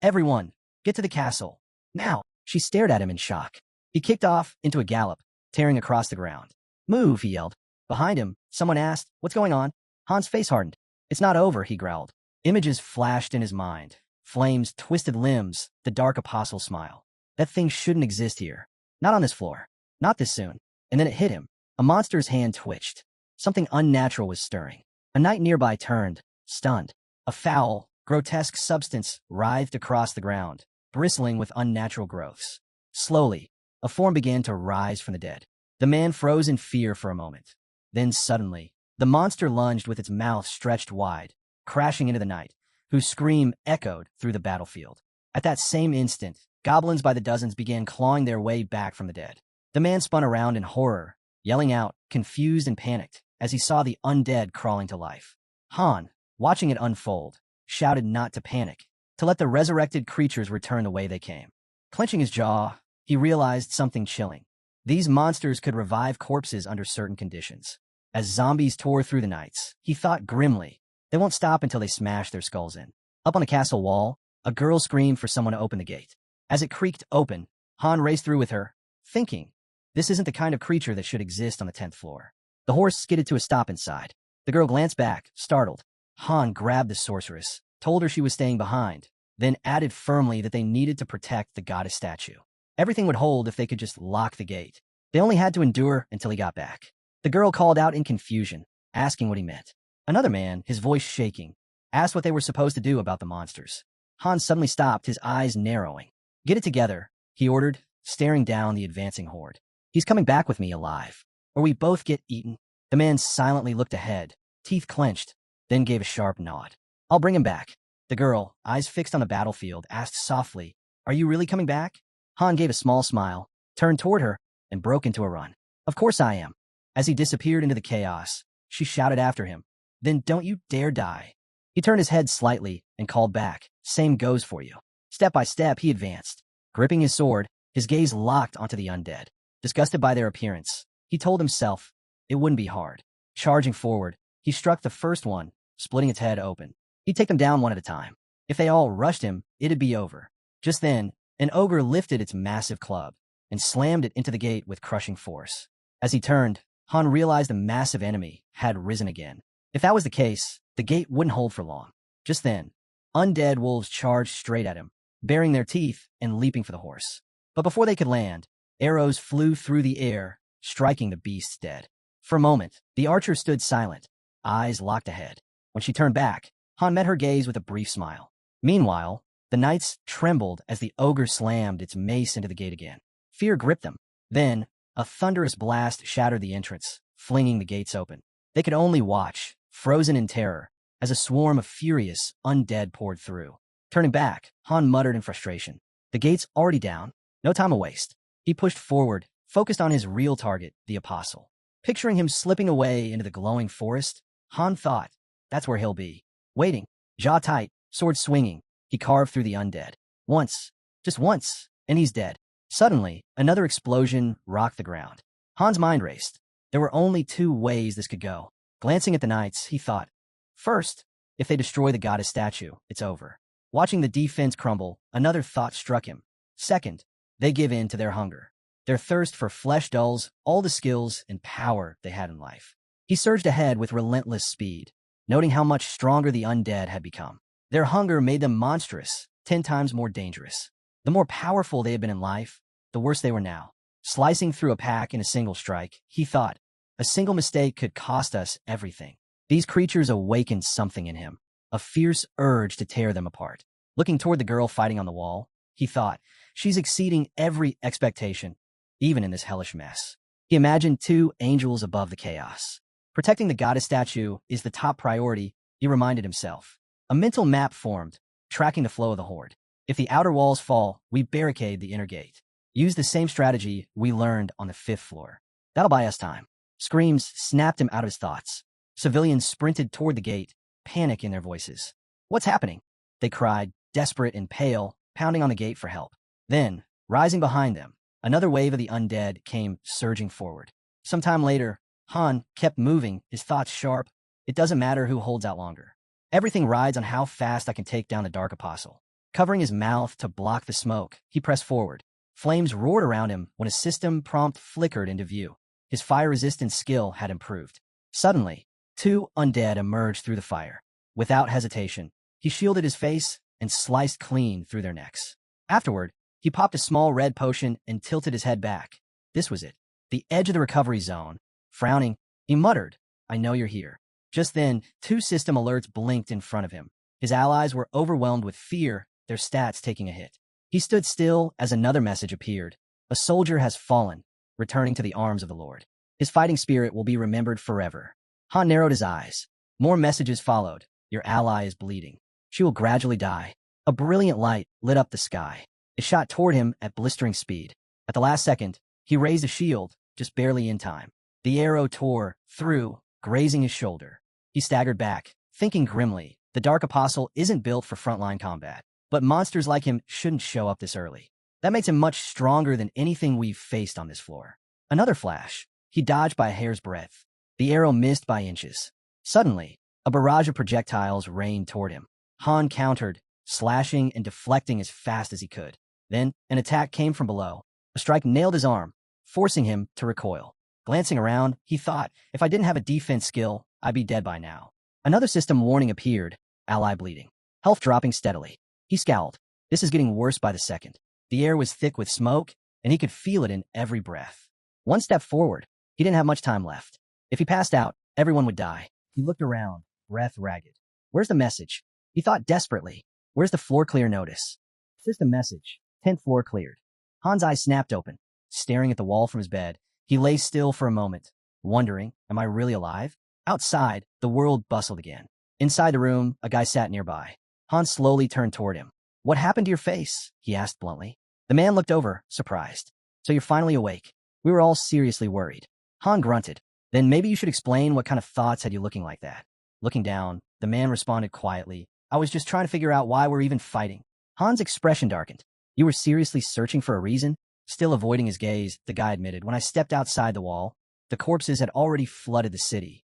"Everyone, get to the castle. Now!" She stared at him in shock. He kicked off into a gallop, tearing across the ground. "Move," he yelled. Behind him, someone asked, "What's going on?" Han's face hardened. "It's not over," he growled. Images flashed in his mind. Flames, twisted limbs, the dark apostle smile. That thing shouldn't exist here. Not on this floor. Not this soon. And then it hit him. A monster's hand twitched. Something unnatural was stirring. A knight nearby turned, stunned. A foul, grotesque substance writhed across the ground, bristling with unnatural growths. Slowly, a form began to rise from the dead. The man froze in fear for a moment. Then suddenly, the monster lunged with its mouth stretched wide, crashing into the knight, whose scream echoed through the battlefield. At that same instant, goblins by the dozens began clawing their way back from the dead. The man spun around in horror, yelling out, confused and panicked, as he saw the undead crawling to life. Han, watching it unfold, shouted not to panic, to let the resurrected creatures return the way they came. Clenching his jaw, he realized something chilling. These monsters could revive corpses under certain conditions. As zombies tore through the nights, he thought grimly, they won't stop until they smash their skulls in. Up on the castle wall, a girl screamed for someone to open the gate. As it creaked open, Han raced through with her, thinking, this isn't the kind of creature that should exist on the 10th floor. The horse skidded to a stop inside. The girl glanced back, startled. Han grabbed the sorceress, told her she was staying behind, then added firmly that they needed to protect the goddess statue. Everything would hold if they could just lock the gate. They only had to endure until he got back. The girl called out in confusion, asking what he meant. Another man, his voice shaking, asked what they were supposed to do about the monsters. Han suddenly stopped, his eyes narrowing. Get it together, he ordered, staring down the advancing horde. He's coming back with me alive, or we both get eaten. The man silently looked ahead, teeth clenched, then gave a sharp nod. I'll bring him back. The girl, eyes fixed on the battlefield, asked softly, are you really coming back? Han gave a small smile, turned toward her, and broke into a run. Of course I am. As he disappeared into the chaos, she shouted after him, then don't you dare die. He turned his head slightly and called back, same goes for you. Step by step, he advanced. Gripping his sword, his gaze locked onto the undead. Disgusted by their appearance, he told himself it wouldn't be hard. Charging forward, he struck the first one, splitting its head open. He'd take them down one at a time. If they all rushed him, it'd be over. Just then, an ogre lifted its massive club and slammed it into the gate with crushing force. As he turned, Han realized the massive enemy had risen again. If that was the case, the gate wouldn't hold for long. Just then, undead wolves charged straight at him, baring their teeth and leaping for the horse. But before they could land, arrows flew through the air, striking the beasts dead. For a moment, the archer stood silent, eyes locked ahead. When she turned back, Han met her gaze with a brief smile. Meanwhile, the knights trembled as the ogre slammed its mace into the gate again. Fear gripped them. Then, a thunderous blast shattered the entrance, flinging the gates open. They could only watch, frozen in terror, as a swarm of furious undead poured through. Turning back, Han muttered in frustration. The gate's already down. No time to waste. He pushed forward, focused on his real target, the Apostle. Picturing him slipping away into the glowing forest, Han thought, that's where he'll be. Waiting, jaw tight, sword swinging, he carved through the undead. Once, just once, and he's dead. Suddenly, another explosion rocked the ground. Han's mind raced. There were only two ways this could go. Glancing at the knights, he thought, first, if they destroy the goddess statue, it's over. Watching the defense crumble, another thought struck him. Second, they give in to their hunger. Their thirst for flesh dulls all the skills and power they had in life. He surged ahead with relentless speed, noting how much stronger the undead had become. Their hunger made them monstrous, 10 times more dangerous. The more powerful they had been in life, the worse they were now. Slicing through a pack in a single strike, he thought, a single mistake could cost us everything. These creatures awakened something in him, a fierce urge to tear them apart. Looking toward the girl fighting on the wall, he thought, she's exceeding every expectation, even in this hellish mess. He imagined two angels above the chaos. Protecting the goddess statue is the top priority, he reminded himself. A mental map formed, tracking the flow of the horde. If the outer walls fall, we barricade the inner gate. Use the same strategy we learned on the 5th floor. That'll buy us time. Screams snapped him out of his thoughts. Civilians sprinted toward the gate, panic in their voices. What's happening? They cried, desperate and pale, pounding on the gate for help. Then, rising behind them, another wave of the undead came surging forward. Sometime later, Han kept moving, his thoughts sharp. It doesn't matter who holds out longer. Everything rides on how fast I can take down the Dark Apostle. Covering his mouth to block the smoke, he pressed forward. Flames roared around him when a system prompt flickered into view. His fire-resistance skill had improved. Suddenly, two undead emerged through the fire. Without hesitation, he shielded his face and sliced clean through their necks. Afterward, he popped a small red potion and tilted his head back. This was it, the edge of the recovery zone. Frowning, he muttered, I know you're here. Just then, 2 system alerts blinked in front of him. His allies were overwhelmed with fear, their stats taking a hit. He stood still as another message appeared. A soldier has fallen, returning to the arms of the Lord. His fighting spirit will be remembered forever. Han narrowed his eyes. More messages followed. Your ally is bleeding. She will gradually die. A brilliant light lit up the sky. It shot toward him at blistering speed. At the last second, he raised a shield, just barely in time. The arrow tore through, grazing his shoulder. He staggered back, thinking grimly, the Dark Apostle isn't built for frontline combat. But monsters like him shouldn't show up this early. That makes him much stronger than anything we've faced on this floor. Another flash. He dodged by a hair's breadth. The arrow missed by inches. Suddenly, a barrage of projectiles rained toward him. Han countered, slashing and deflecting as fast as he could. Then, an attack came from below. A strike nailed his arm, forcing him to recoil. Glancing around, he thought, if I didn't have a defense skill, I'd be dead by now. Another system warning appeared, ally bleeding. Health dropping steadily. He scowled. This is getting worse by the second. The air was thick with smoke, and he could feel it in every breath. One step forward. He didn't have much time left. If he passed out, everyone would die. He looked around, breath ragged. Where's the message? He thought desperately. Where's the floor clear notice? System message. 10th floor cleared. Han's eyes snapped open. Staring at the wall from his bed, he lay still for a moment, wondering, am I really alive? Outside, the world bustled again. Inside the room, a guy sat nearby. Han slowly turned toward him. What happened to your face? He asked bluntly. The man looked over, surprised. So you're finally awake. We were all seriously worried. Han grunted. Then maybe you should explain what kind of thoughts had you looking like that. Looking down, the man responded quietly. I was just trying to figure out why we're even fighting. Han's expression darkened. You were seriously searching for a reason? Still avoiding his gaze, the guy admitted. When I stepped outside the wall, the corpses had already flooded the city.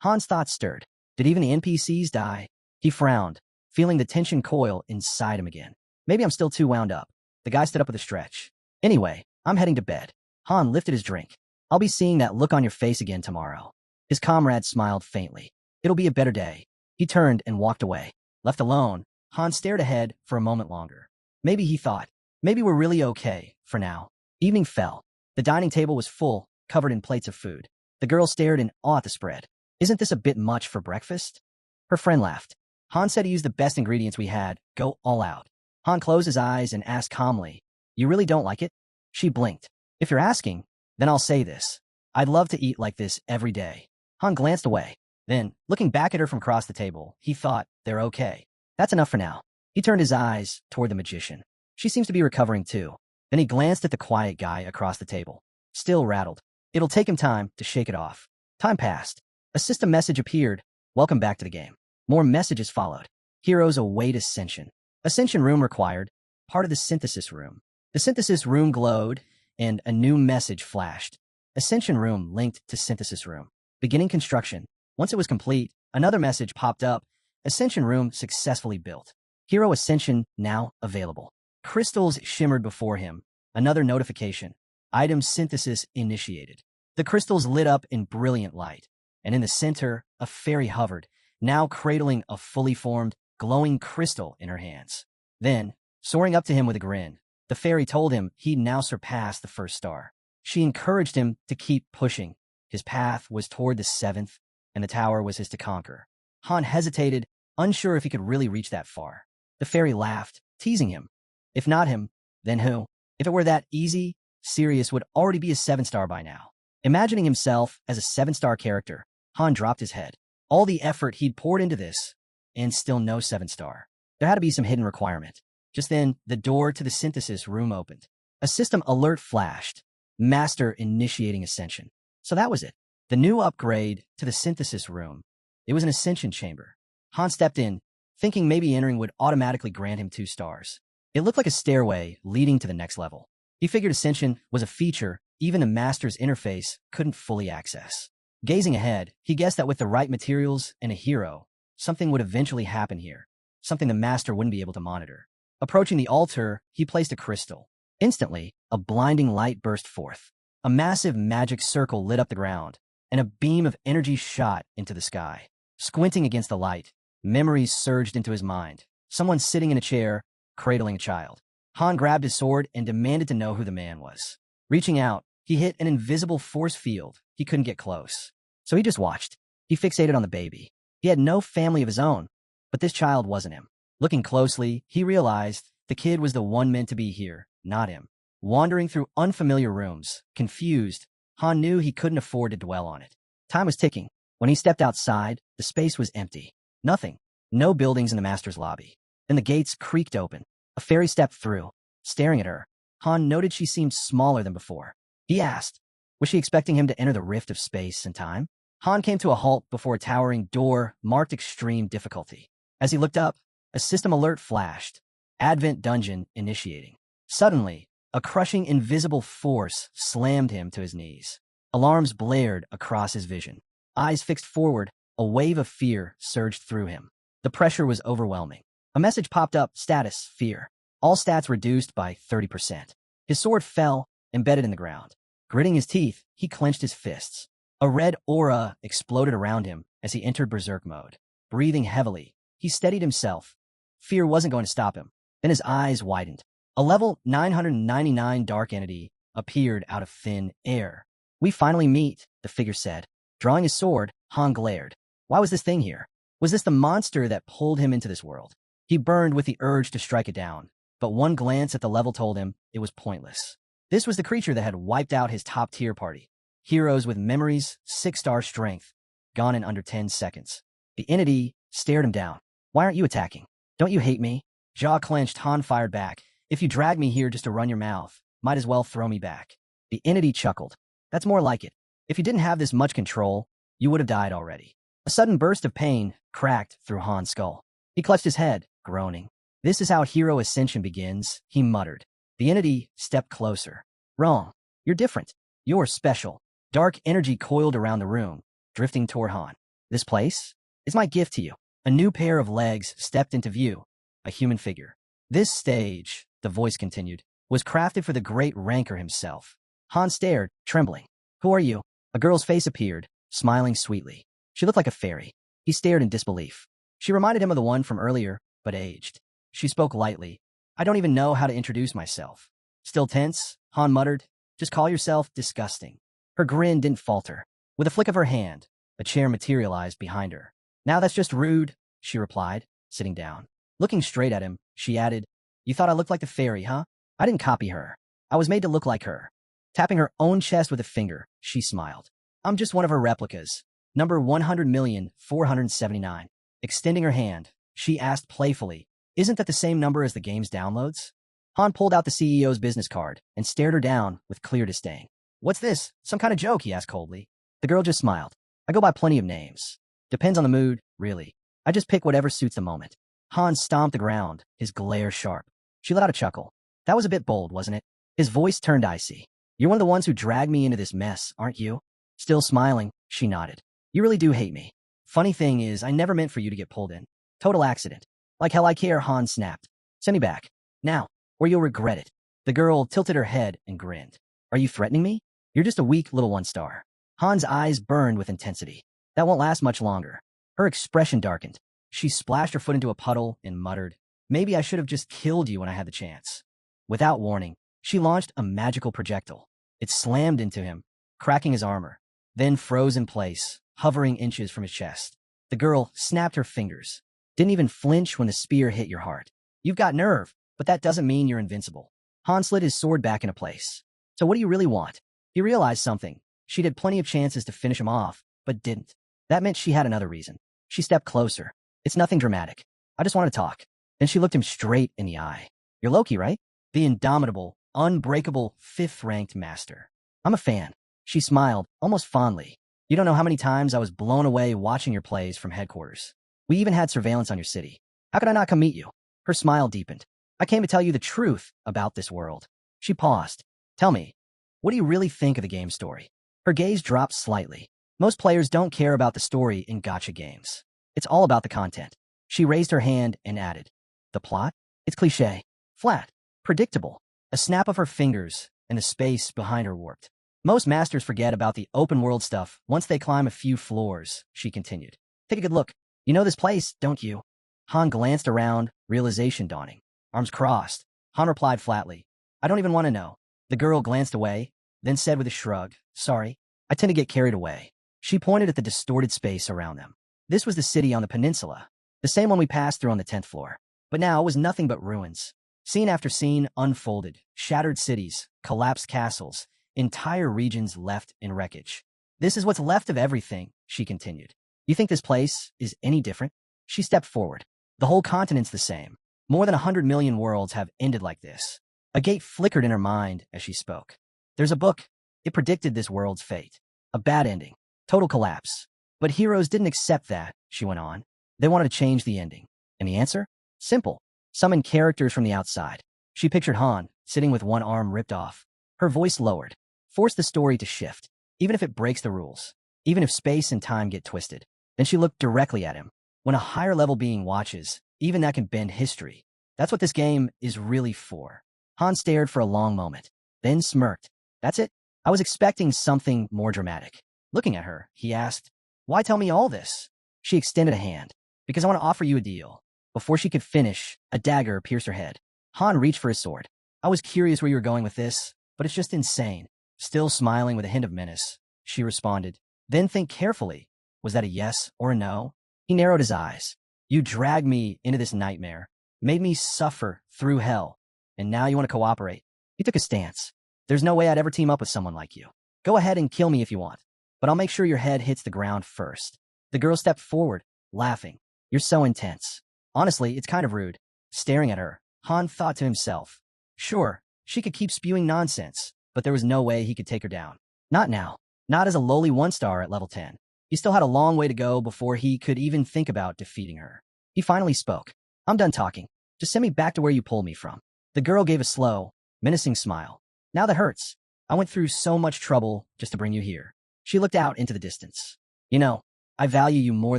Han's thoughts stirred. Did even the NPCs die? He frowned, feeling the tension coil inside him again. Maybe I'm still too wound up. The guy stood up with a stretch. Anyway, I'm heading to bed. Han lifted his drink. I'll be seeing that look on your face again tomorrow. His comrade smiled faintly. It'll be a better day. He turned and walked away. Left alone, Han stared ahead for a moment longer. Maybe he thought, maybe we're really okay, for now. Evening fell. The dining table was full, covered in plates of food. The girl stared in awe at the spread. Isn't this a bit much for breakfast? Her friend laughed. Han said he used the best ingredients we had, go all out. Han closed his eyes and asked calmly, you really don't like it? She blinked. If you're asking, then I'll say this. I'd love to eat like this every day. Han glanced away. Then, looking back at her from across the table, he thought, they're okay. That's enough for now. He turned his eyes toward the magician. She seems to be recovering too. Then he glanced at the quiet guy across the table. Still rattled. It'll take him time to shake it off. Time passed. A system message appeared. Welcome back to the game. More messages followed. Heroes await ascension. Ascension room required. Part of the synthesis room. The synthesis room glowed, and a new message flashed. Ascension room linked to synthesis room. Beginning construction. Once it was complete, another message popped up. Ascension room successfully built. Hero Ascension now available. Crystals shimmered before him. Another notification. Item synthesis initiated. The crystals lit up in brilliant light, and in the center, a fairy hovered, now cradling a fully formed, glowing crystal in her hands. Then, soaring up to him with a grin, the fairy told him he'd now surpassed the first star. She encouraged him to keep pushing. His path was toward the seventh, and the tower was his to conquer. Han hesitated, unsure if he could really reach that far. The fairy laughed, teasing him. If not him, then who? If it were that easy, Sirius would already be a 7-star by now. Imagining himself as a 7-star character, Han dropped his head. All the effort he'd poured into this, and still no 7-star. There had to be some hidden requirement. Just then, the door to the synthesis room opened. A system alert flashed. Master initiating ascension. So that was it. The new upgrade to the synthesis room. It was an ascension chamber. Han stepped in, thinking maybe entering would automatically grant him 2 stars. It looked like a stairway leading to the next level. He figured ascension was a feature even the master's interface couldn't fully access. Gazing ahead, he guessed that with the right materials and a hero, something would eventually happen here, something the master wouldn't be able to monitor. Approaching the altar, he placed a crystal. Instantly, a blinding light burst forth. A massive magic circle lit up the ground, and a beam of energy shot into the sky. Squinting against the light, memories surged into his mind. Someone sitting in a chair, cradling a child. Han grabbed his sword and demanded to know who the man was. Reaching out, he hit an invisible force field. He couldn't get close. So he just watched. He fixated on the baby. He had no family of his own, but this child wasn't him. Looking closely, he realized the kid was the one meant to be here, not him. Wandering through unfamiliar rooms, confused, Han knew he couldn't afford to dwell on it. Time was ticking. When he stepped outside, the space was empty. Nothing. No buildings in the master's lobby. Then the gates creaked open. A fairy stepped through. Staring at her, Han noted she seemed smaller than before. He asked, was she expecting him to enter the rift of space and time? Han came to a halt before a towering door marked extreme difficulty. As he looked up, a system alert flashed. Advent Dungeon initiating. Suddenly, a crushing invisible force slammed him to his knees. Alarms blared across his vision. Eyes fixed forward, a wave of fear surged through him. The pressure was overwhelming. A message popped up, status, fear. All stats reduced by 30%. His sword fell, embedded in the ground. Gritting his teeth, he clenched his fists. A red aura exploded around him as he entered berserk mode. Breathing heavily, he steadied himself. Fear wasn't going to stop him. Then his eyes widened. A level 999 dark entity appeared out of thin air. We finally meet, the figure said. Drawing his sword, Han glared. Why was this thing here? Was this the monster that pulled him into this world? He burned with the urge to strike it down, but one glance at the level told him it was pointless. This was the creature that had wiped out his top-tier party. Heroes with memories, 6-star strength, gone in under 10 seconds. The entity stared him down. Why aren't you attacking? Don't you hate me? Jaw clenched, Han fired back. If you drag me here just to run your mouth, might as well throw me back. The entity chuckled. That's more like it. If you didn't have this much control, you would have died already. A sudden burst of pain cracked through Han's skull. He clutched his head, groaning. This is how hero ascension begins, he muttered. The entity stepped closer. Wrong. You're different. You're special. Dark energy coiled around the room, drifting toward Han. This place is my gift to you. A new pair of legs stepped into view. A human figure. This stage, the voice continued, was crafted for the great ranker himself. Han stared, trembling. Who are you? A girl's face appeared, smiling sweetly. She looked like a fairy. He stared in disbelief. She reminded him of the one from earlier, but aged. She spoke lightly. I don't even know how to introduce myself. Still tense, Han muttered, just call yourself disgusting. Her grin didn't falter. With a flick of her hand, a chair materialized behind her. Now that's just rude, she replied, sitting down. Looking straight at him, she added, you thought I looked like the fairy, huh? I didn't copy her. I was made to look like her. Tapping her own chest with a finger, she smiled. I'm just one of her replicas. Number 100,479. Extending her hand, she asked playfully, isn't that the same number as the game's downloads? Han pulled out the CEO's business card and stared her down with clear disdain. What's this? Some kind of joke, he asked coldly. The girl just smiled. I go by plenty of names. Depends on the mood, really. I just pick whatever suits the moment. Han stomped the ground, his glare sharp. She let out a chuckle. That was a bit bold, wasn't it? His voice turned icy. You're one of the ones who dragged me into this mess, aren't you? Still smiling, she nodded. You really do hate me. Funny thing is, I never meant for you to get pulled in. Total accident. Like hell I care, Han snapped. Send me back. Now, or you'll regret it. The girl tilted her head and grinned. Are you threatening me? You're just a weak little one-star. Han's eyes burned with intensity. That won't last much longer. Her expression darkened. She splashed her foot into a puddle and muttered, maybe I should have just killed you when I had the chance. Without warning, she launched a magical projectile. It slammed into him, cracking his armor, then froze in place, hovering inches from his chest. The girl snapped her fingers. Didn't even flinch when the spear hit your heart. You've got nerve, but that doesn't mean you're invincible. Han slid his sword back into place. So what do you really want? He realized something. She'd had plenty of chances to finish him off, but didn't. That meant she had another reason. She stepped closer. It's nothing dramatic. I just want to talk. Then she looked him straight in the eye. You're Loki, right? The indomitable, unbreakable, fifth-ranked master. I'm a fan. She smiled, almost fondly. You don't know how many times I was blown away watching your plays from headquarters. We even had surveillance on your city. How could I not come meet you? Her smile deepened. I came to tell you the truth about this world. She paused. Tell me, what do you really think of the game story? Her gaze dropped slightly. Most players don't care about the story in gacha games. It's all about the content. She raised her hand and added, the plot? It's cliché, flat, predictable. A snap of her fingers, and the space behind her warped. Most masters forget about the open world stuff once they climb a few floors, she continued. Take a good look. You know this place, don't you? Han glanced around, realization dawning. Arms crossed. Han replied flatly, I don't even want to know. The girl glanced away, then said with a shrug, sorry, I tend to get carried away. She pointed at the distorted space around them. This was the city on the peninsula, the same one we passed through on the 10th floor. But now it was nothing but ruins. Scene after scene unfolded, shattered cities, collapsed castles, entire regions left in wreckage. This is what's left of everything, she continued. You think this place is any different? She stepped forward. The whole continent's the same. More than 100 million worlds have ended like this. A gate flickered in her mind as she spoke. There's a book. It predicted this world's fate. A bad ending. Total collapse. But heroes didn't accept that, she went on. They wanted to change the ending. And the answer? Simple. Summon characters from the outside. She pictured Han, sitting with one arm ripped off. Her voice lowered. Force the story to shift, even if it breaks the rules. Even if space and time get twisted. Then she looked directly at him. When a higher level being watches, even that can bend history. That's what this game is really for. Han stared for a long moment, then smirked. That's it? I was expecting something more dramatic. Looking at her, he asked, why tell me all this? She extended a hand. Because I want to offer you a deal. Before she could finish, a dagger pierced her head. Han reached for his sword. I was curious where you were going with this, but it's just insane. Still smiling with a hint of menace, she responded. Then think carefully. Was that a yes or a no? He narrowed his eyes. You dragged me into this nightmare, made me suffer through hell, and now you want to cooperate. He took a stance. There's no way I'd ever team up with someone like you. Go ahead and kill me if you want, but I'll make sure your head hits the ground first. The girl stepped forward, laughing. You're so intense. Honestly, it's kind of rude. Staring at her, Han thought to himself. Sure, she could keep spewing nonsense, but there was no way he could take her down. Not now. Not as a lowly one-star at level 10. He still had a long way to go before he could even think about defeating her. He finally spoke. I'm done talking. Just send me back to where you pulled me from. The girl gave a slow, menacing smile. Now that hurts. I went through so much trouble just to bring you here. She looked out into the distance. You know, I value you more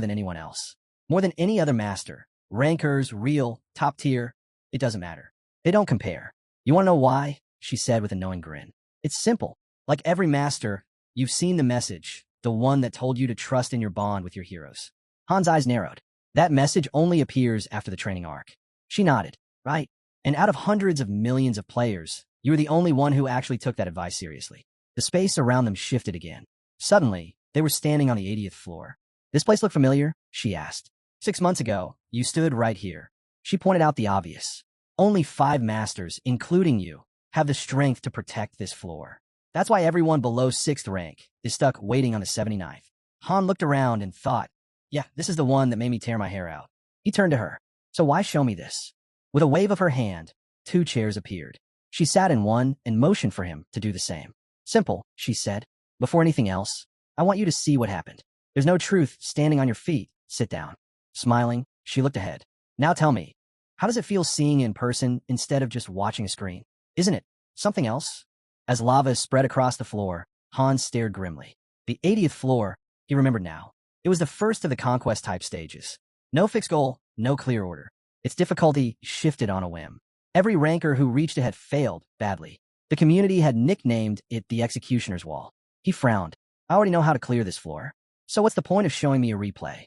than anyone else. More than any other master. Rankers, real, top tier. It doesn't matter. They don't compare. You want to know why? She said with a knowing grin. It's simple. Like every master, you've seen the message. The one that told you to trust in your bond with your heroes. Han's eyes narrowed. That message only appears after the training arc. She nodded. Right. And out of hundreds of millions of players, you were the only one who actually took that advice seriously. The space around them shifted again. Suddenly, they were standing on the 80th floor. This place look familiar? She asked. 6 months ago, you stood right here. She pointed out the obvious. Only 5 masters, including you, have the strength to protect this floor. That's why everyone below 6th rank is stuck waiting on the 79th. Han looked around and thought, yeah, this is the one that made me tear my hair out. He turned to her. So why show me this? With a wave of her hand, 2 chairs appeared. She sat in one and motioned for him to do the same. Simple, she said. Before anything else, I want you to see what happened. There's no truth standing on your feet. Sit down. Smiling, she looked ahead. Now tell me, how does it feel seeing in person instead of just watching a screen? Isn't it something else? As lava spread across the floor, Hans stared grimly. The 80th floor, he remembered now. It was the first of the conquest-type stages. No fixed goal, no clear order. Its difficulty shifted on a whim. Every ranker who reached it had failed badly. The community had nicknamed it the Executioner's Wall. He frowned. I already know how to clear this floor. So what's the point of showing me a replay?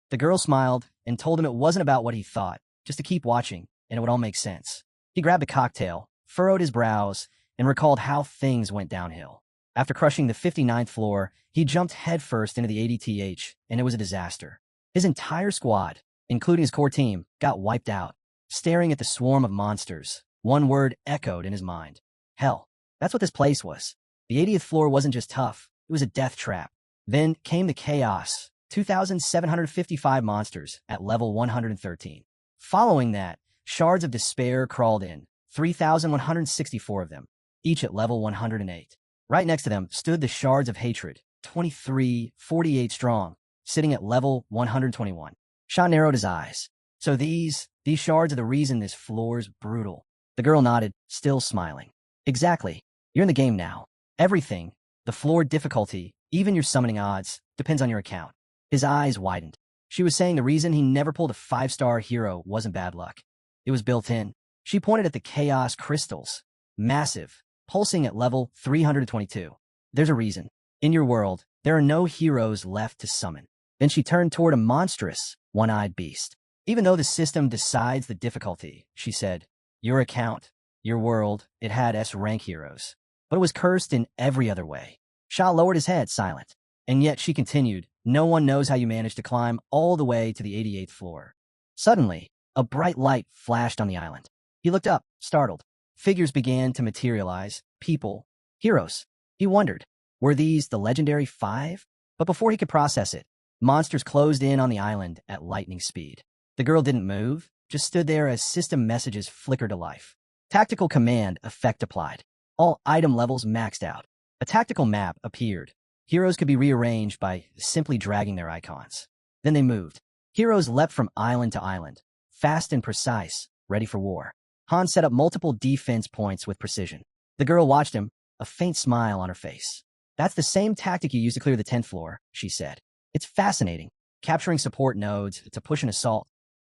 The girl smiled and told him it wasn't about what he thought, just to keep watching, and it would all make sense. He grabbed a cocktail, furrowed his brows, and recalled how things went downhill. After crushing the 59th floor, he jumped headfirst into the 80th, and it was a disaster. His entire squad, including his core team, got wiped out. Staring at the swarm of monsters, one word echoed in his mind. Hell, that's what this place was. The 80th floor wasn't just tough, it was a death trap. Then came the chaos, 2,755 monsters at level 113. Following that, shards of despair crawled in, 3,164 of them, each at level 108. Right next to them stood the shards of hatred, 2348 strong, sitting at level 121. Sha narrowed his eyes. So these shards are the reason this floor's brutal. The girl nodded, still smiling. Exactly. You're in the game now. Everything, the floor difficulty, even your summoning odds, depends on your account. His eyes widened. She was saying the reason he never pulled a 5-star hero wasn't bad luck. It was built in. She pointed at the chaos crystals. Massive, pulsing at level 322. There's a reason. In your world, there are no heroes left to summon. Then she turned toward a monstrous, one-eyed beast. Even though the system decides the difficulty, she said, your account, your world, it had S-rank heroes. But it was cursed in every other way. Sha lowered his head, silent. And yet she continued, no one knows how you managed to climb all the way to the 88th floor. Suddenly, a bright light flashed on the island. He looked up, startled. Figures began to materialize, people, heroes. He wondered, were these the legendary 5? But before he could process it, monsters closed in on the island at lightning speed. The girl didn't move, just stood there as system messages flickered to life. Tactical command effect applied. All item levels maxed out. A tactical map appeared. Heroes could be rearranged by simply dragging their icons. Then they moved. Heroes leapt from island to island, fast and precise, ready for war. Han set up multiple defense points with precision. The girl watched him, a faint smile on her face. That's the same tactic you used to clear the 10th floor, she said. It's fascinating, capturing support nodes to push an assault.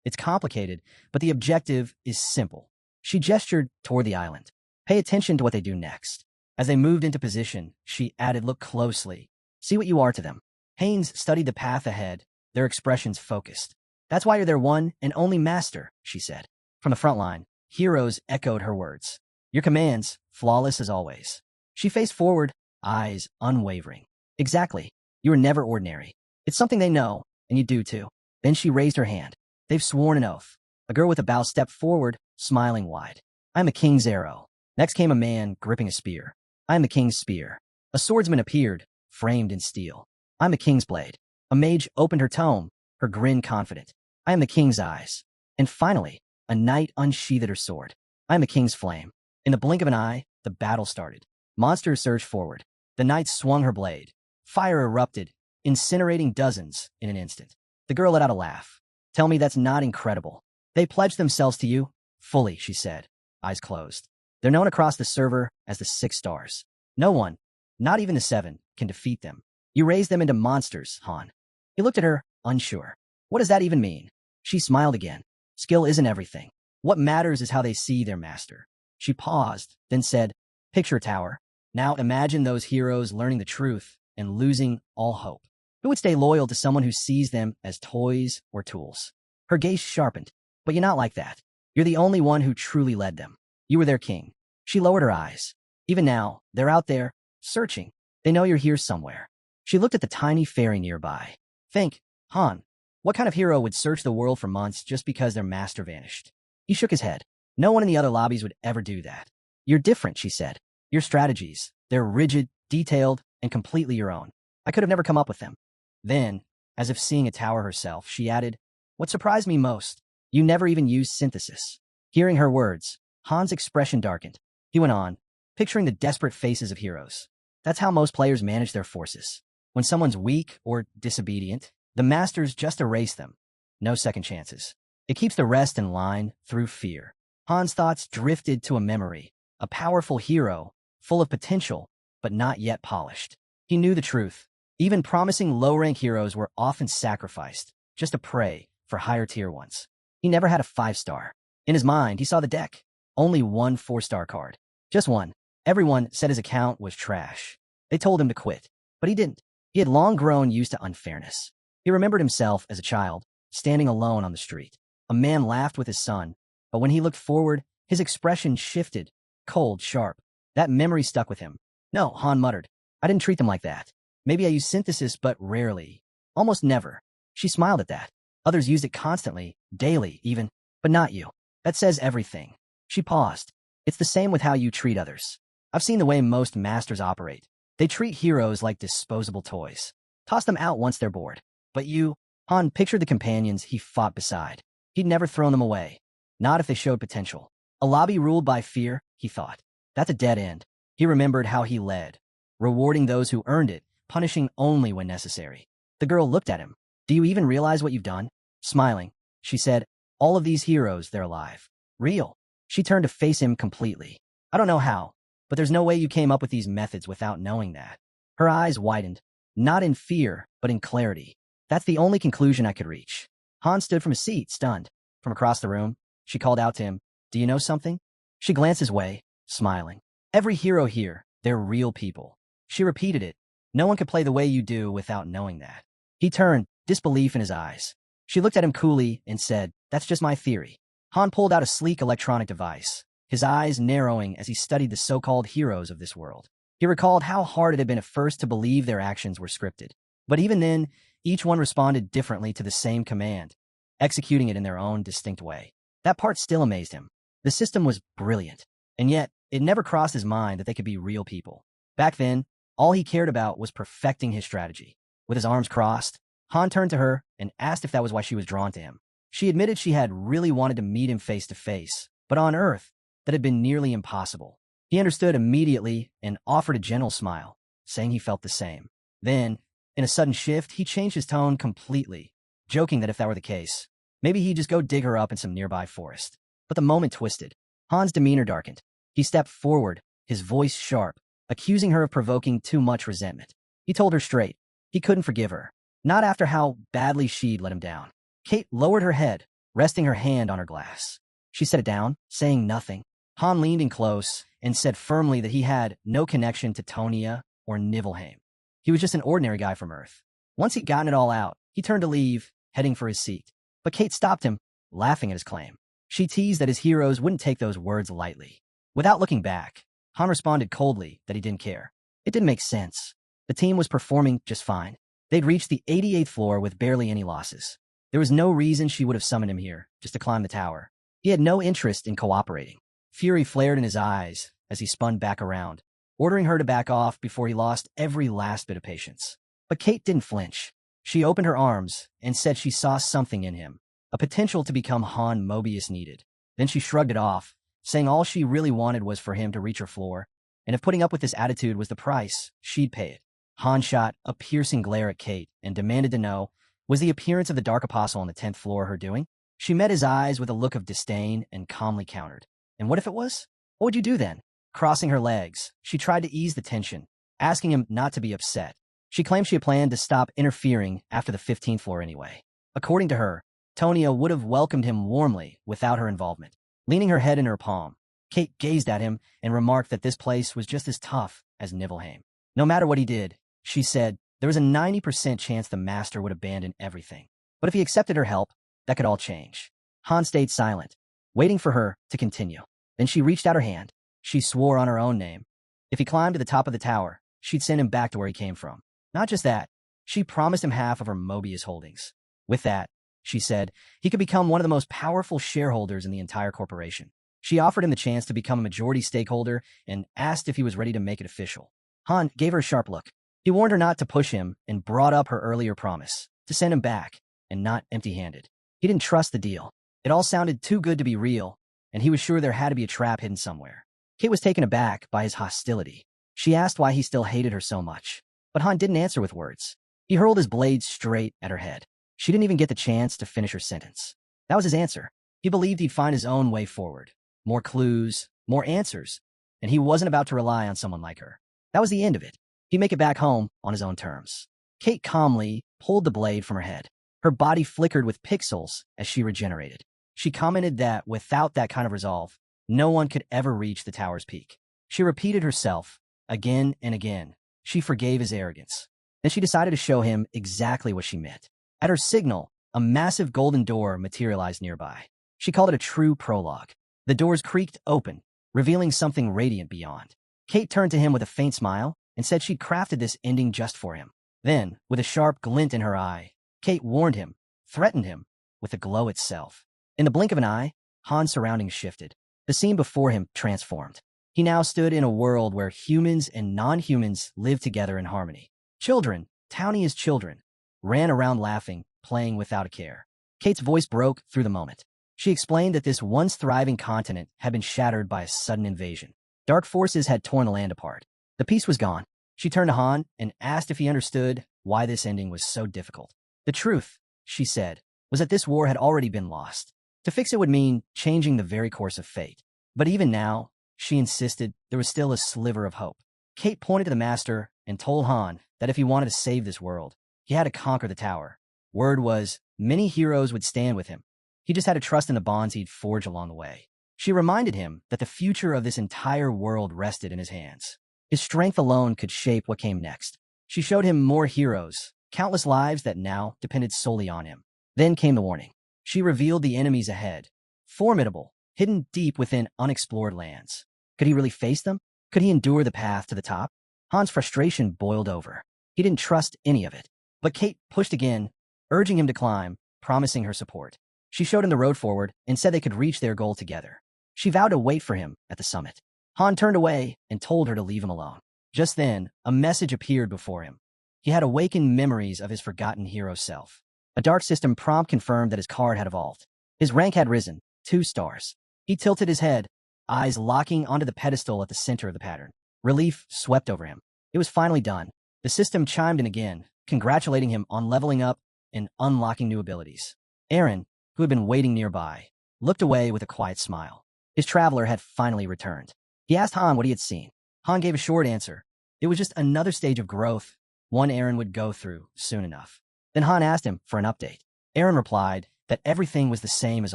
It's complicated, but the objective is simple. She gestured toward the island. Pay attention to what they do next. As they moved into position, she added, look closely. See what you are to them. Haynes studied the path ahead, their expressions focused. That's why you're their one and only master, she said. From the front line, heroes echoed her words. Your commands, flawless as always. She faced forward, eyes unwavering. Exactly. You are never ordinary. It's something they know, and you do too. Then she raised her hand. They've sworn an oath. A girl with a bow stepped forward, smiling wide. I am the king's arrow. Next came a man gripping a spear. I am the king's spear. A swordsman appeared, framed in steel. I am the king's blade. A mage opened her tome, her grin confident. I am the king's eyes. And finally, a knight unsheathed her sword. I am the king's flame. In the blink of an eye, the battle started. Monsters surged forward. The knight swung her blade. Fire erupted, incinerating dozens in an instant. The girl let out a laugh. Tell me that's not incredible. They pledged themselves to you? Fully, she said, eyes closed. They're known across the server as the 6 stars. No one, not even the 7, can defeat them. You raised them into monsters, Han. He looked at her, unsure. What does that even mean? She smiled again. Skill isn't everything. What matters is how they see their master. She paused, then said, picture a tower. Now imagine those heroes learning the truth and losing all hope. Who would stay loyal to someone who sees them as toys or tools? Her gaze sharpened. But you're not like that. You're the only one who truly led them. You were their king. She lowered her eyes. Even now, they're out there, searching. They know you're here somewhere. She looked at the tiny ferry nearby. Think, Han, what kind of hero would search the world for months just because their master vanished? He shook his head. No one in the other lobbies would ever do that. You're different, she said. Your strategies, they're rigid, detailed, and completely your own. I could have never come up with them. Then, as if seeing a tower herself, she added, what surprised me most, you never even used synthesis. Hearing her words, Han's expression darkened. He went on, picturing the desperate faces of heroes. That's how most players manage their forces. When someone's weak or disobedient, the masters just erase them. No second chances. It keeps the rest in line through fear. Han's thoughts drifted to a memory, a powerful hero, full of potential, but not yet polished. He knew the truth. Even promising low-rank heroes were often sacrificed, just a prey for higher-tier ones. He never had a 5-star. In his mind, he saw the deck. Only one 4-star card. Just one. Everyone said his account was trash. They told him to quit, but he didn't. He had long grown used to unfairness. He remembered himself as a child, standing alone on the street. A man laughed with his son, but when he looked forward, his expression shifted, cold, sharp. That memory stuck with him. No, Han muttered. I didn't treat them like that. Maybe I use synthesis, but rarely. Almost never. She smiled at that. Others used it constantly, daily even, but not you. That says everything. She paused. It's the same with how you treat others. I've seen the way most masters operate. They treat heroes like disposable toys. Toss them out once they're bored. But you, Han pictured the companions he fought beside. He'd never thrown them away. Not if they showed potential. A lobby ruled by fear, he thought. That's a dead end. He remembered how he led, rewarding those who earned it, punishing only when necessary. The girl looked at him. Do you even realize what you've done? Smiling, she said, all of these heroes, they're alive. Real. She turned to face him completely. I don't know how, but there's no way you came up with these methods without knowing that. Her eyes widened, not in fear, but in clarity. That's the only conclusion I could reach. Han stood from his seat, stunned. From across the room, she called out to him, do you know something? She glanced his way, smiling. Every hero here, they're real people. She repeated it. No one could play the way you do without knowing that. He turned, disbelief in his eyes. She looked at him coolly and said, that's just my theory. Han pulled out a sleek electronic device, his eyes narrowing as he studied the so-called heroes of this world. He recalled how hard it had been at first to believe their actions were scripted. But even then, each one responded differently to the same command, executing it in their own distinct way. That part still amazed him. The system was brilliant, and yet it never crossed his mind that they could be real people. Back then, all he cared about was perfecting his strategy. With his arms crossed, Han turned to her and asked if that was why she was drawn to him. She admitted she had really wanted to meet him face to face, but on Earth, that had been nearly impossible. He understood immediately and offered a gentle smile, saying he felt the same. Then, in a sudden shift, he changed his tone completely, joking that if that were the case, maybe he'd just go dig her up in some nearby forest. But the moment twisted. Han's demeanor darkened. He stepped forward, his voice sharp, accusing her of provoking too much resentment. He told her straight. He couldn't forgive her. Not after how badly she'd let him down. Kate lowered her head, resting her hand on her glass. She set it down, saying nothing. Han leaned in close and said firmly that he had no connection to Tonia or Nibelheim. He was just an ordinary guy from Earth. Once he'd gotten it all out, he turned to leave, heading for his seat. But Kate stopped him, laughing at his claim. She teased that his heroes wouldn't take those words lightly. Without looking back, Han responded coldly that he didn't care. It didn't make sense. The team was performing just fine. They'd reached the 88th floor with barely any losses. There was no reason she would have summoned him here, just to climb the tower. He had no interest in cooperating. Fury flared in his eyes as he spun back around, ordering her to back off before he lost every last bit of patience. But Kate didn't flinch. She opened her arms and said she saw something in him, a potential to become Han Mobius needed. Then she shrugged it off, saying all she really wanted was for him to reach her floor, and if putting up with this attitude was the price, she'd pay it. Han shot a piercing glare at Kate and demanded to know, was the appearance of the Dark Apostle on the 10th floor her doing? She met his eyes with a look of disdain and calmly countered. And what if it was? What would you do then? Crossing her legs, she tried to ease the tension, asking him not to be upset. She claimed she had planned to stop interfering after the 15th floor anyway. According to her, Tonia would have welcomed him warmly without her involvement. Leaning her head in her palm, Kate gazed at him and remarked that this place was just as tough as Nibelheim. No matter what he did, she said, there was a 90% chance the master would abandon everything. But if he accepted her help, that could all change. Han stayed silent, waiting for her to continue. Then she reached out her hand. She swore on her own name. If he climbed to the top of the tower, she'd send him back to where he came from. Not just that, she promised him half of her Mobius holdings. With that, she said, he could become one of the most powerful shareholders in the entire corporation. She offered him the chance to become a majority stakeholder and asked if he was ready to make it official. Han gave her a sharp look. He warned her not to push him and brought up her earlier promise to send him back and not empty-handed. He didn't trust the deal. It all sounded too good to be real, and he was sure there had to be a trap hidden somewhere. Kate was taken aback by his hostility. She asked why he still hated her so much, but Han didn't answer with words. He hurled his blade straight at her head. She didn't even get the chance to finish her sentence. That was his answer. He believed he'd find his own way forward. More clues, more answers, and he wasn't about to rely on someone like her. That was the end of it. He'd make it back home on his own terms. Kate calmly pulled the blade from her head. Her body flickered with pixels as she regenerated. She commented that without that kind of resolve, no one could ever reach the tower's peak. She repeated herself again and again. She forgave his arrogance. Then she decided to show him exactly what she meant. At her signal, a massive golden door materialized nearby. She called it a true prologue. The doors creaked open, revealing something radiant beyond. Kate turned to him with a faint smile and said she'd crafted this ending just for him. Then, with a sharp glint in her eye, Kate warned him, threatened him, with the glow itself. In the blink of an eye, Han's surroundings shifted. The scene before him transformed. He now stood in a world where humans and non-humans lived together in harmony. Children, towny as children, ran around laughing, playing without a care. Kate's voice broke through the moment. She explained that this once thriving continent had been shattered by a sudden invasion. Dark forces had torn the land apart. The peace was gone. She turned to Han and asked if he understood why this ending was so difficult. The truth, she said, was that this war had already been lost. To fix it would mean changing the very course of fate. But even now, she insisted there was still a sliver of hope. Kate pointed to the Master and told Han that if he wanted to save this world, he had to conquer the tower. Word was, many heroes would stand with him. He just had to trust in the bonds he'd forge along the way. She reminded him that the future of this entire world rested in his hands. His strength alone could shape what came next. She showed him more heroes, countless lives that now depended solely on him. Then came the warning. She revealed the enemies ahead. Formidable, hidden deep within unexplored lands. Could he really face them? Could he endure the path to the top? Han's frustration boiled over. He didn't trust any of it. But Kate pushed again, urging him to climb, promising her support. She showed him the road forward and said they could reach their goal together. She vowed to wait for him at the summit. Han turned away and told her to leave him alone. Just then, a message appeared before him. He had awakened memories of his forgotten hero self. A dark system prompt confirmed that his card had evolved. His rank had risen, 2 stars. He tilted his head, eyes locking onto the pedestal at the center of the pattern. Relief swept over him. It was finally done. The system chimed in again, congratulating him on leveling up and unlocking new abilities. Aaron, who had been waiting nearby, looked away with a quiet smile. His traveler had finally returned. He asked Han what he had seen. Han gave a short answer. It was just another stage of growth, one Aaron would go through soon enough. Then Han asked him for an update. Aaron replied that everything was the same as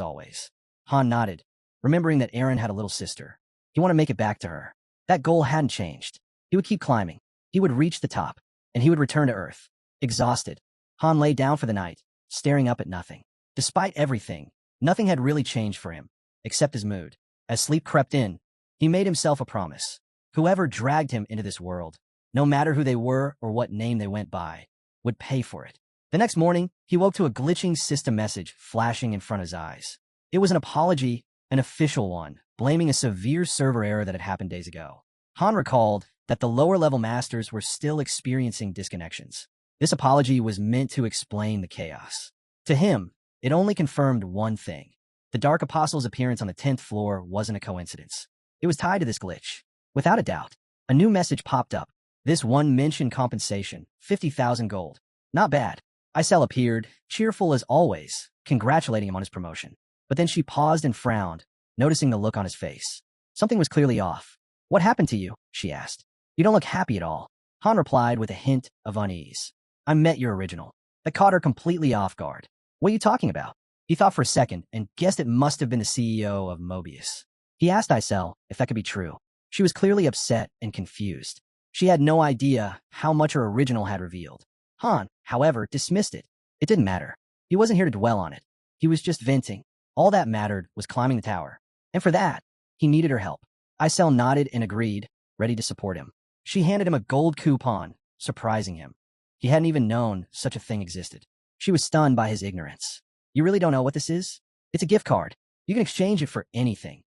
always. Han nodded, remembering that Aaron had a little sister. He wanted to make it back to her. That goal hadn't changed. He would keep climbing. He would reach the top, and he would return to Earth. Exhausted, Han lay down for the night, staring up at nothing. Despite everything, nothing had really changed for him, except his mood. As sleep crept in, he made himself a promise. Whoever dragged him into this world, no matter who they were or what name they went by, would pay for it. The next morning, he woke to a glitching system message flashing in front of his eyes. It was an apology, an official one, blaming a severe server error that had happened days ago. Han recalled that the lower-level masters were still experiencing disconnections. This apology was meant to explain the chaos. To him, it only confirmed one thing. The Dark Apostle's appearance on the 10th floor wasn't a coincidence. It was tied to this glitch. Without a doubt, a new message popped up. This one mentioned compensation, 50,000 gold. Not bad. Isel appeared, cheerful as always, congratulating him on his promotion. But then she paused and frowned, noticing the look on his face. Something was clearly off. What happened to you? She asked. You don't look happy at all. Han replied with a hint of unease. I met your original. That caught her completely off guard. What are you talking about? He thought for a second and guessed it must have been the CEO of Mobius. He asked Isel if that could be true. She was clearly upset and confused. She had no idea how much her original had revealed. Han, however, dismissed it. It didn't matter. He wasn't here to dwell on it. He was just venting. All that mattered was climbing the tower. And for that, he needed her help. Isel nodded and agreed, ready to support him. She handed him a gold coupon, surprising him. He hadn't even known such a thing existed. She was stunned by his ignorance. You really don't know what this is? It's a gift card. You can exchange it for anything.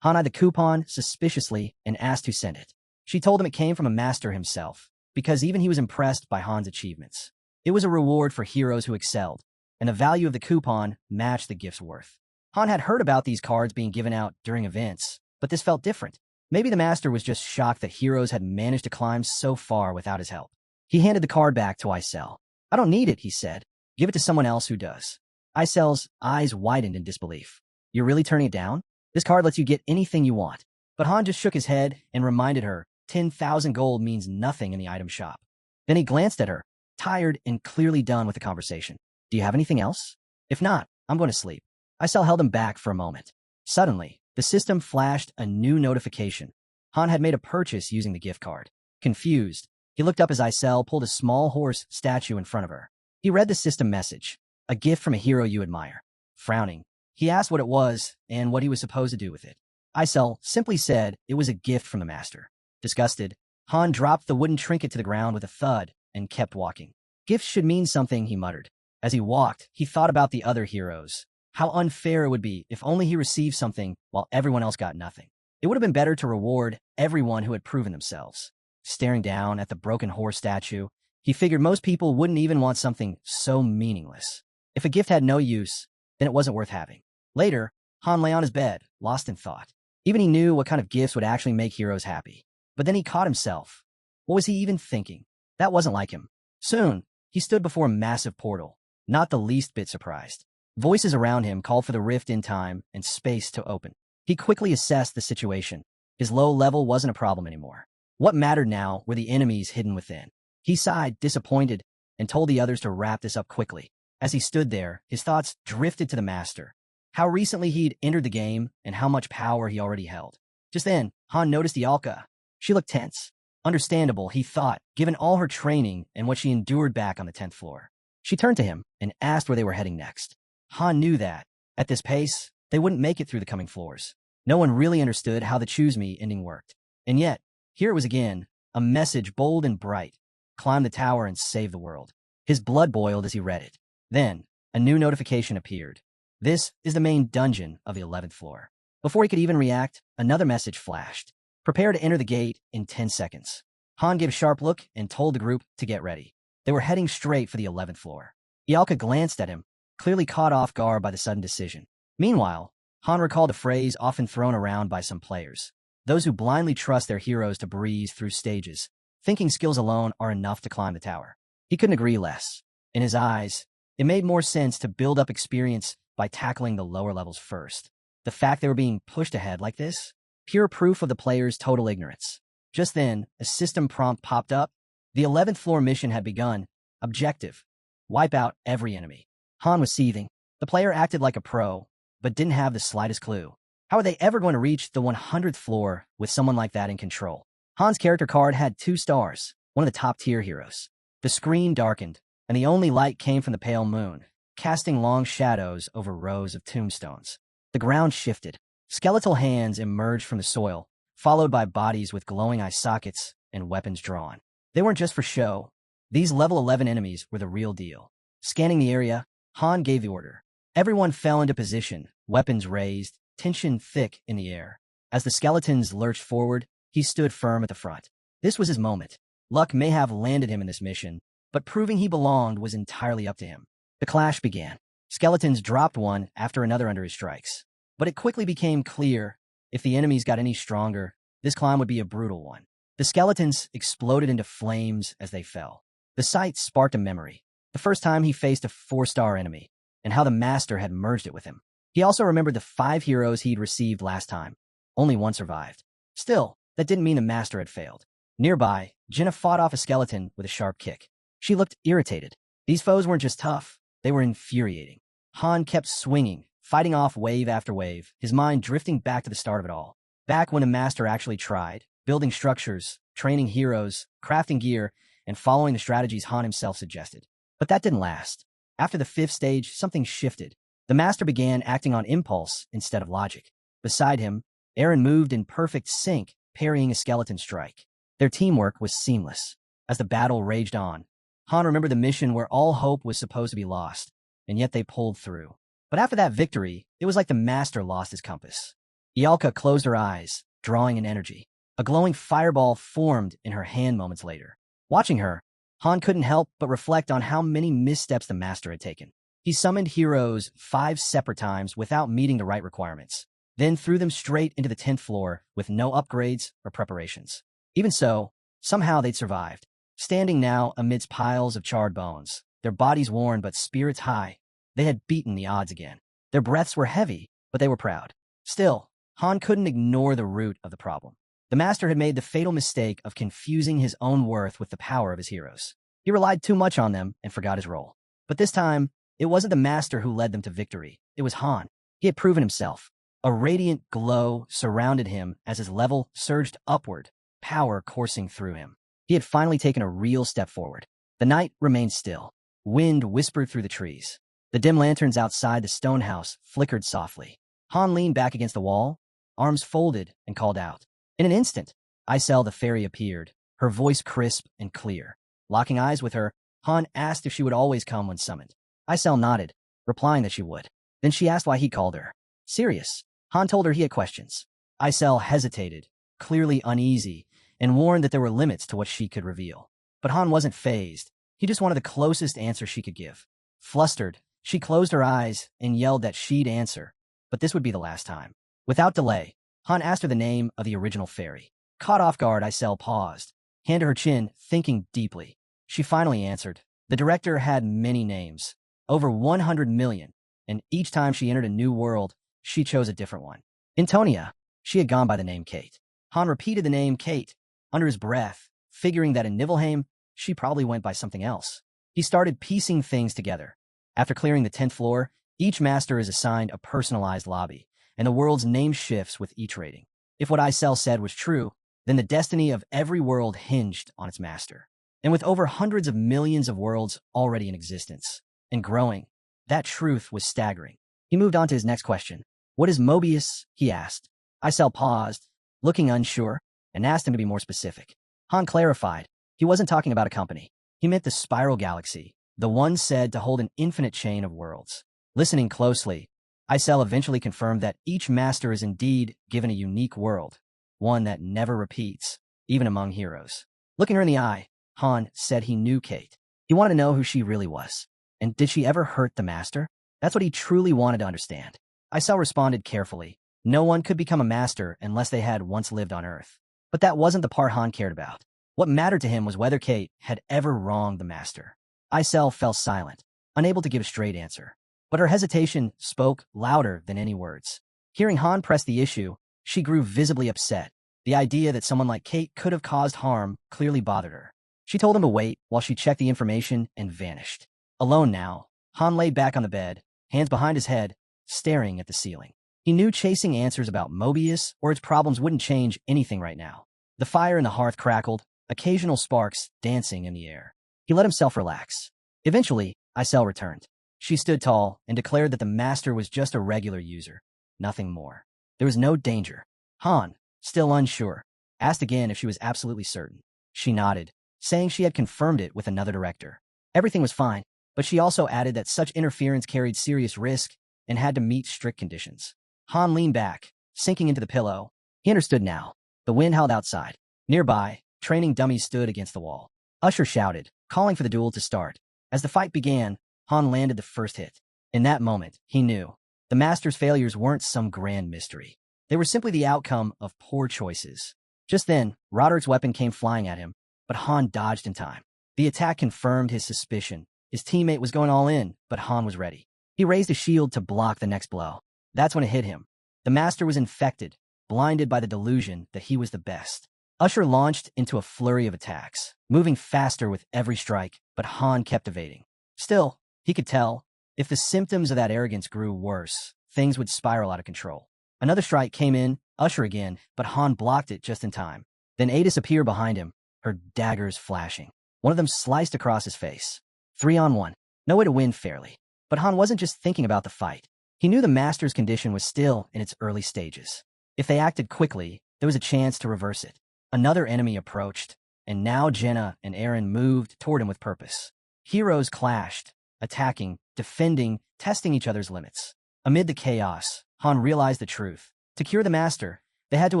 Han eyed the coupon suspiciously and asked who sent it. She told him it came from a master himself, because even he was impressed by Han's achievements. It was a reward for heroes who excelled, and the value of the coupon matched the gift's worth. Han had heard about these cards being given out during events, but this felt different. Maybe the master was just shocked that heroes had managed to climb so far without his help. He handed the card back to Isel. I don't need it, he said. Give it to someone else who does. Isel's eyes widened in disbelief. You're really turning it down? This card lets you get anything you want. But Han just shook his head and reminded her 10,000 gold means nothing in the item shop. Then he glanced at her, tired and clearly done with the conversation. Do you have anything else? If not, I'm going to sleep. Isel held him back for a moment. Suddenly, the system flashed a new notification. Han had made a purchase using the gift card. Confused, he looked up as Isel pulled a small horse statue in front of her. He read the system message, a gift from a hero you admire. Frowning, he asked what it was and what he was supposed to do with it. Isel simply said it was a gift from the master. Disgusted, Han dropped the wooden trinket to the ground with a thud and kept walking. Gifts should mean something, he muttered. As he walked, he thought about the other heroes. How unfair it would be if only he received something while everyone else got nothing. It would have been better to reward everyone who had proven themselves. Staring down at the broken horse statue, he figured most people wouldn't even want something so meaningless. If a gift had no use, then it wasn't worth having. Later, Han lay on his bed, lost in thought. Even he knew what kind of gifts would actually make heroes happy. But then he caught himself. What was he even thinking? That wasn't like him. Soon, he stood before a massive portal, not the least bit surprised. Voices around him called for the rift in time and space to open. He quickly assessed the situation. His low level wasn't a problem anymore. What mattered now were the enemies hidden within. He sighed, disappointed, and told the others to wrap this up quickly. As he stood there, his thoughts drifted to the master. How recently he'd entered the game and how much power he already held. Just then, Han noticed Ialka. She looked tense. Understandable, he thought, given all her training and what she endured back on the 10th floor. She turned to him and asked where they were heading next. Han knew that, at this pace, they wouldn't make it through the coming floors. No one really understood how the Choose Me ending worked. And yet, here it was again, a message bold and bright. Climb the tower and save the world. His blood boiled as he read it. Then, a new notification appeared. This is the main dungeon of the 11th floor. Before he could even react, another message flashed. Prepare to enter the gate in 10 seconds. Han gave a sharp look and told the group to get ready. They were heading straight for the 11th floor. Ialka glanced at him, clearly caught off guard by the sudden decision. Meanwhile, Han recalled a phrase often thrown around by some players. Those who blindly trust their heroes to breeze through stages, thinking skills alone are enough to climb the tower. He couldn't agree less. In his eyes, it made more sense to build up experience by tackling the lower levels first. The fact they were being pushed ahead like this? Pure proof of the players' total ignorance. Just then, a system prompt popped up. The 11th floor mission had begun. Objective: wipe out every enemy. Han was seething. The player acted like a pro, but didn't have the slightest clue. How are they ever going to reach the 100th floor with someone like that in control? Han's character card had 2 stars, one of the top-tier heroes. The screen darkened, and the only light came from the pale moon, casting long shadows over rows of tombstones. The ground shifted. Skeletal hands emerged from the soil, followed by bodies with glowing eye sockets and weapons drawn. They weren't just for show. These level 11 enemies were the real deal. Scanning the area, Han gave the order. Everyone fell into position, weapons raised, tension thick in the air. As the skeletons lurched forward, he stood firm at the front. This was his moment. Luck may have landed him in this mission, but proving he belonged was entirely up to him. The clash began. Skeletons dropped one after another under his strikes. But it quickly became clear, if the enemies got any stronger, this climb would be a brutal one. The skeletons exploded into flames as they fell. The sight sparked a memory. The first time he faced a 4-star enemy, and how the master had merged it with him. He also remembered the 5 heroes he'd received last time. Only one survived. Still, that didn't mean the master had failed. Nearby, Jenna fought off a skeleton with a sharp kick. She looked irritated. These foes weren't just tough, they were infuriating. Han kept swinging, fighting off wave after wave, his mind drifting back to the start of it all. Back when the master actually tried, building structures, training heroes, crafting gear, and following the strategies Han himself suggested. But that didn't last. After the 5th stage, something shifted. The master began acting on impulse instead of logic. Beside him, Aaron moved in perfect sync, parrying a skeleton strike. Their teamwork was seamless. As the battle raged on, Han remembered the mission where all hope was supposed to be lost, and yet they pulled through. But after that victory, it was like the master lost his compass. Ialka closed her eyes, drawing in energy. A glowing fireball formed in her hand moments later. Watching her, Han couldn't help but reflect on how many missteps the master had taken. He summoned heroes 5 separate times without meeting the right requirements, then threw them straight into the 10th floor with no upgrades or preparations. Even so, somehow they'd survived, standing now amidst piles of charred bones, their bodies worn but spirits high. They had beaten the odds again. Their breaths were heavy, but they were proud. Still, Han couldn't ignore the root of the problem. The master had made the fatal mistake of confusing his own worth with the power of his heroes. He relied too much on them and forgot his role. But this time, it wasn't the master who led them to victory. It was Han. He had proven himself. A radiant glow surrounded him as his level surged upward, power coursing through him. He had finally taken a real step forward. The night remained still. Wind whispered through the trees. The dim lanterns outside the stone house flickered softly. Han leaned back against the wall, arms folded, and called out. In an instant, Isel the fairy appeared, her voice crisp and clear. Locking eyes with her, Han asked if she would always come when summoned. Isel nodded, replying that she would. Then she asked why he called her. Serious. Han told her he had questions. Isel hesitated, clearly uneasy, and warned that there were limits to what she could reveal. But Han wasn't fazed. He just wanted the closest answer she could give. Flustered, she closed her eyes and yelled that she'd answer, but this would be the last time. Without delay, Han asked her the name of the original fairy. Caught off guard, Isel paused, hand to her chin, thinking deeply. She finally answered. The director had many names, over 100 million, and each time she entered a new world, she chose a different one. In Tonia, she had gone by the name Kate. Han repeated the name Kate under his breath, figuring that in Nibelheim, she probably went by something else. He started piecing things together. After clearing the 10th floor, each master is assigned a personalized lobby, and the world's name shifts with each rating. If what Isel said was true, then the destiny of every world hinged on its master. And with over hundreds of millions of worlds already in existence, and growing, that truth was staggering. He moved on to his next question. What is Mobius? He asked. Isel paused, looking unsure, and asked him to be more specific. Han clarified. He wasn't talking about a company. He meant the spiral galaxy, the one said to hold an infinite chain of worlds. Listening closely, Isel eventually confirmed that each master is indeed given a unique world, one that never repeats, even among heroes. Looking her in the eye, Han said he knew Kate. He wanted to know who she really was. And did she ever hurt the master? That's what he truly wanted to understand. Isel responded carefully. No one could become a master unless they had once lived on Earth. But that wasn't the part Han cared about. What mattered to him was whether Kate had ever wronged the master. Isel fell silent, unable to give a straight answer. But her hesitation spoke louder than any words. Hearing Han press the issue, she grew visibly upset. The idea that someone like Kate could have caused harm clearly bothered her. She told him to wait while she checked the information and vanished. Alone now, Han lay back on the bed, hands behind his head, staring at the ceiling. He knew chasing answers about Mobius or its problems wouldn't change anything right now. The fire in the hearth crackled, occasional sparks dancing in the air. He let himself relax. Eventually, Isel returned. She stood tall and declared that the master was just a regular user, nothing more. There was no danger. Han, still unsure, asked again if she was absolutely certain. She nodded, saying she had confirmed it with another director. Everything was fine, but she also added that such interference carried serious risk and had to meet strict conditions. Han leaned back, sinking into the pillow. He understood now. The wind howled outside. Nearby, training dummies stood against the wall. Usher shouted, calling for the duel to start. As the fight began, Han landed the first hit. In that moment, he knew. The master's failures weren't some grand mystery. They were simply the outcome of poor choices. Just then, Roderick's weapon came flying at him, but Han dodged in time. The attack confirmed his suspicion. His teammate was going all in, but Han was ready. He raised a shield to block the next blow. That's when it hit him. The master was infected, blinded by the delusion that he was the best. Usher launched into a flurry of attacks, moving faster with every strike, but Han kept evading. Still, he could tell, if the symptoms of that arrogance grew worse, things would spiral out of control. Another strike came in, Usher again, but Han blocked it just in time. Then Adis appeared behind him, her daggers flashing. One of them sliced across his face. 3-on-1. No way to win fairly. But Han wasn't just thinking about the fight. He knew the master's condition was still in its early stages. If they acted quickly, there was a chance to reverse it. Another enemy approached, and now Jenna and Aaron moved toward him with purpose. Heroes clashed, attacking, defending, testing each other's limits. Amid the chaos, Han realized the truth. To cure the master, they had to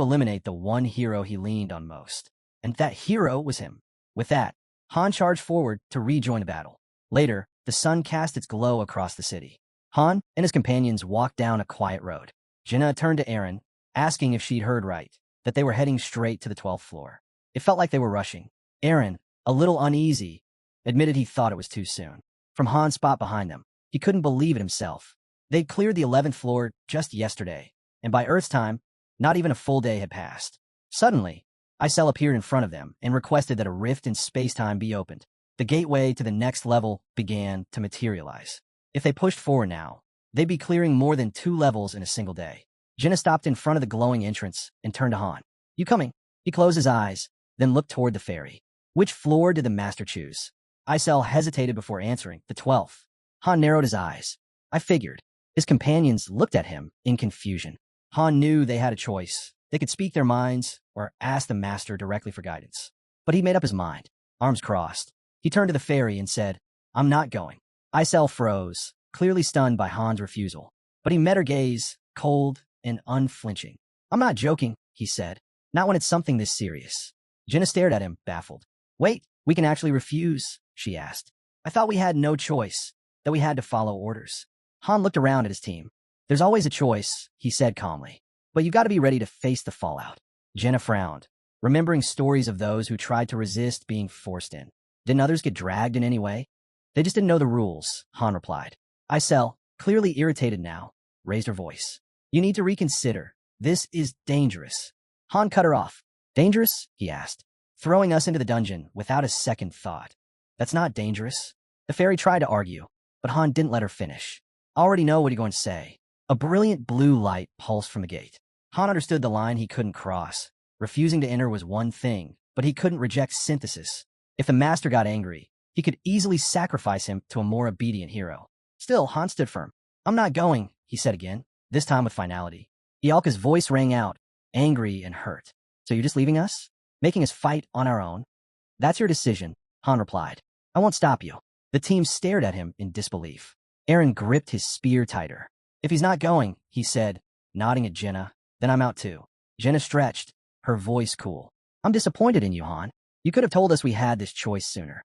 eliminate the one hero he leaned on most. And that hero was him. With that, Han charged forward to rejoin the battle. Later, the sun cast its glow across the city. Han and his companions walked down a quiet road. Jinna turned to Aaron, asking if she'd heard right, that they were heading straight to the 12th floor. It felt like they were rushing. Aaron, a little uneasy, admitted he thought it was too soon. From Han's spot behind them, he couldn't believe it himself. They'd cleared the 11th floor just yesterday, and by Earth's time, not even a full day had passed. Suddenly, Isel appeared in front of them and requested that a rift in space-time be opened. The gateway to the next level began to materialize. If they pushed forward now, they'd be clearing more than 2 levels in a single day. Jinna stopped in front of the glowing entrance and turned to Han. "You coming?" He closed his eyes, then looked toward the ferry. "Which floor did the master choose?" Isel hesitated before answering. "The 12th. Han narrowed his eyes. "I figured." His companions looked at him in confusion. Han knew they had a choice. They could speak their minds or ask the master directly for guidance. But he made up his mind. Arms crossed, he turned to the ferry and said, "I'm not going." Isel froze, clearly stunned by Han's refusal. But he met her gaze, cold and unflinching. "I'm not joking," he said. "Not when it's something this serious." Jinna stared at him, baffled. "Wait, we can actually refuse?" she asked. "I thought we had no choice, that we had to follow orders." Han looked around at his team. "There's always a choice," he said calmly. "But you've got to be ready to face the fallout." Jinna frowned, remembering stories of those who tried to resist being forced in. Didn't others get dragged in any way? "They just didn't know the rules," Han replied. Isel, clearly irritated now, raised her voice. "You need to reconsider. This is dangerous." Han cut her off. "Dangerous?" he asked. "Throwing us into the dungeon without a second thought. That's not dangerous." The fairy tried to argue, but Han didn't let her finish. "I already know what you're going to say." A brilliant blue light pulsed from the gate. Han understood the line he couldn't cross. Refusing to enter was one thing, but he couldn't reject synthesis. If the master got angry, he could easily sacrifice him to a more obedient hero. Still, Han stood firm. "I'm not going," he said again, this time with finality. Ialka's voice rang out, angry and hurt. "So you're just leaving us? Making us fight on our own?" "That's your decision," Han replied. "I won't stop you." The team stared at him in disbelief. Aaron gripped his spear tighter. "If he's not going," he said, nodding at Jinna, "then I'm out too." Jinna stretched, her voice cool. "I'm disappointed in you, Han. You could have told us we had this choice sooner."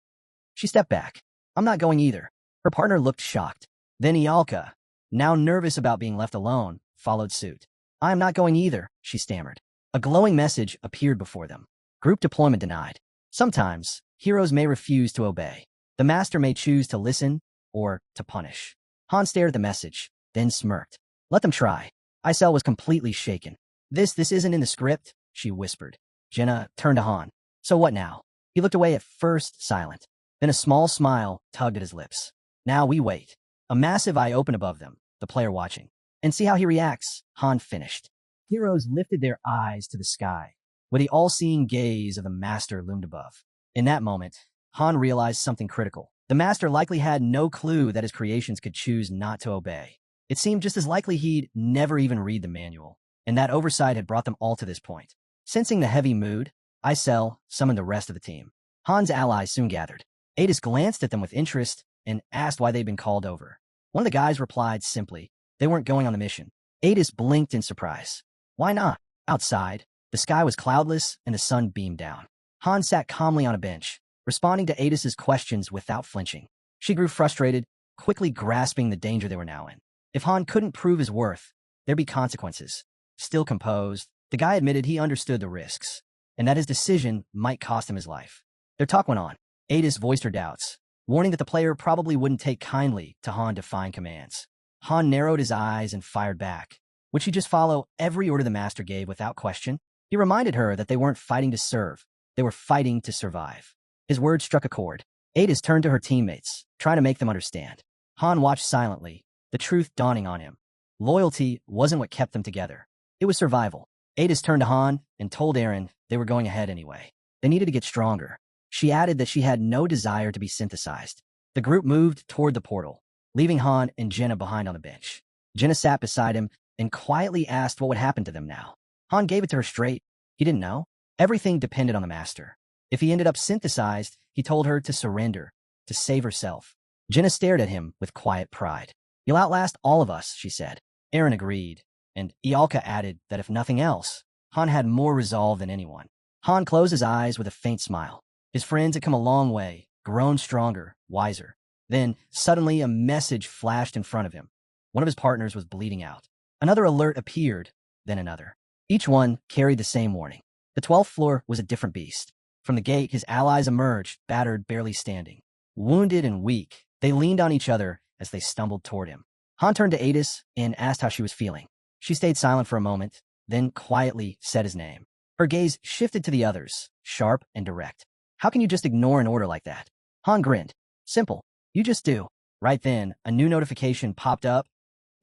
She stepped back. "I'm not going either." Her partner looked shocked. Then Ialka, now nervous about being left alone, followed suit. "I am not going either," she stammered. A glowing message appeared before them. "Group deployment denied." Sometimes, heroes may refuse to obey. The master may choose to listen or to punish. Han stared at the message, then smirked. "Let them try." Isel was completely shaken. This isn't in the script," she whispered. Jinna turned to Han. "So what now?" He looked away at first, silent. Then a small smile tugged at his lips. "Now we wait." A massive eye opened above them, the player watching. "And see how he reacts," Han finished. Heroes lifted their eyes to the sky, where the all-seeing gaze of the master loomed above. In that moment, Han realized something critical. The master likely had no clue that his creations could choose not to obey. It seemed just as likely he'd never even read the manual, and that oversight had brought them all to this point. Sensing the heavy mood, Isel summoned the rest of the team. Han's allies soon gathered. Adis glanced at them with interest and asked why they'd been called over. One of the guys replied simply, they weren't going on the mission. Adis blinked in surprise. Why not? Outside, the sky was cloudless and the sun beamed down. Han sat calmly on a bench, responding to Adis's questions without flinching. She grew frustrated, quickly grasping the danger they were now in. If Han couldn't prove his worth, there'd be consequences. Still composed, the guy admitted he understood the risks, and that his decision might cost him his life. Their talk went on. Adis voiced her doubts, warning that the player probably wouldn't take kindly to Han defying commands. Han narrowed his eyes and fired back. Would she just follow every order the master gave without question? He reminded her that they weren't fighting to serve, they were fighting to survive. His words struck a chord. Adis turned to her teammates, trying to make them understand. Han watched silently, the truth dawning on him. Loyalty wasn't what kept them together. It was survival. Adis turned to Han and told Aaron they were going ahead anyway. They needed to get stronger. She added that she had no desire to be synthesized. The group moved toward the portal, leaving Han and Jenna behind on the bench. Jenna sat beside him and quietly asked what would happen to them now. Han gave it to her straight. He didn't know. Everything depended on the master. If he ended up synthesized, he told her to surrender, to save herself. Jenna stared at him with quiet pride. You'll outlast all of us, she said. Aaron agreed, and Ialka added that if nothing else, Han had more resolve than anyone. Han closed his eyes with a faint smile. His friends had come a long way, grown stronger, wiser. Then, suddenly, a message flashed in front of him. One of his partners was bleeding out. Another alert appeared, then another. Each one carried the same warning. The 12th floor was a different beast. From the gate, his allies emerged, battered, barely standing. Wounded and weak, they leaned on each other as they stumbled toward him. Han turned to Adis and asked how she was feeling. She stayed silent for a moment, then quietly said his name. Her gaze shifted to the others, sharp and direct. How can you just ignore an order like that? Han grinned. Simple. You just do. Right then, a new notification popped up.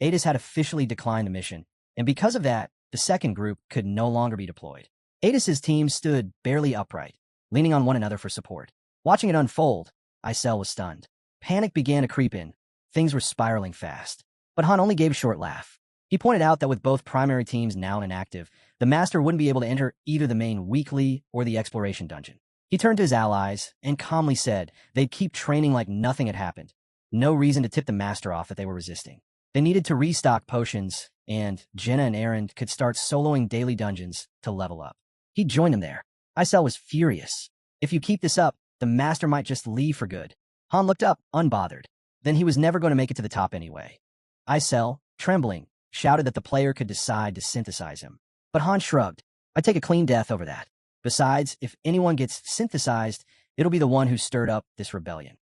Adis had officially declined the mission, and because of that, the second group could no longer be deployed. Adis's team stood barely upright, leaning on one another for support. Watching it unfold, Isel was stunned. Panic began to creep in. Things were spiraling fast. But Han only gave a short laugh. He pointed out that with both primary teams now inactive, the Master wouldn't be able to enter either the main weekly or the exploration dungeon. He turned to his allies and calmly said they'd keep training like nothing had happened. No reason to tip the Master off that they were resisting. They needed to restock potions, and Jenna and Aaron could start soloing daily dungeons to level up. He'd join them there. Isel was furious. If you keep this up, the Master might just leave for good. Han looked up, unbothered. Then he was never going to make it to the top anyway. Isel, trembling, shouted that the player could decide to synthesize him. But Han shrugged. I'd take a clean death over that. Besides, if anyone gets synthesized, it'll be the one who stirred up this rebellion.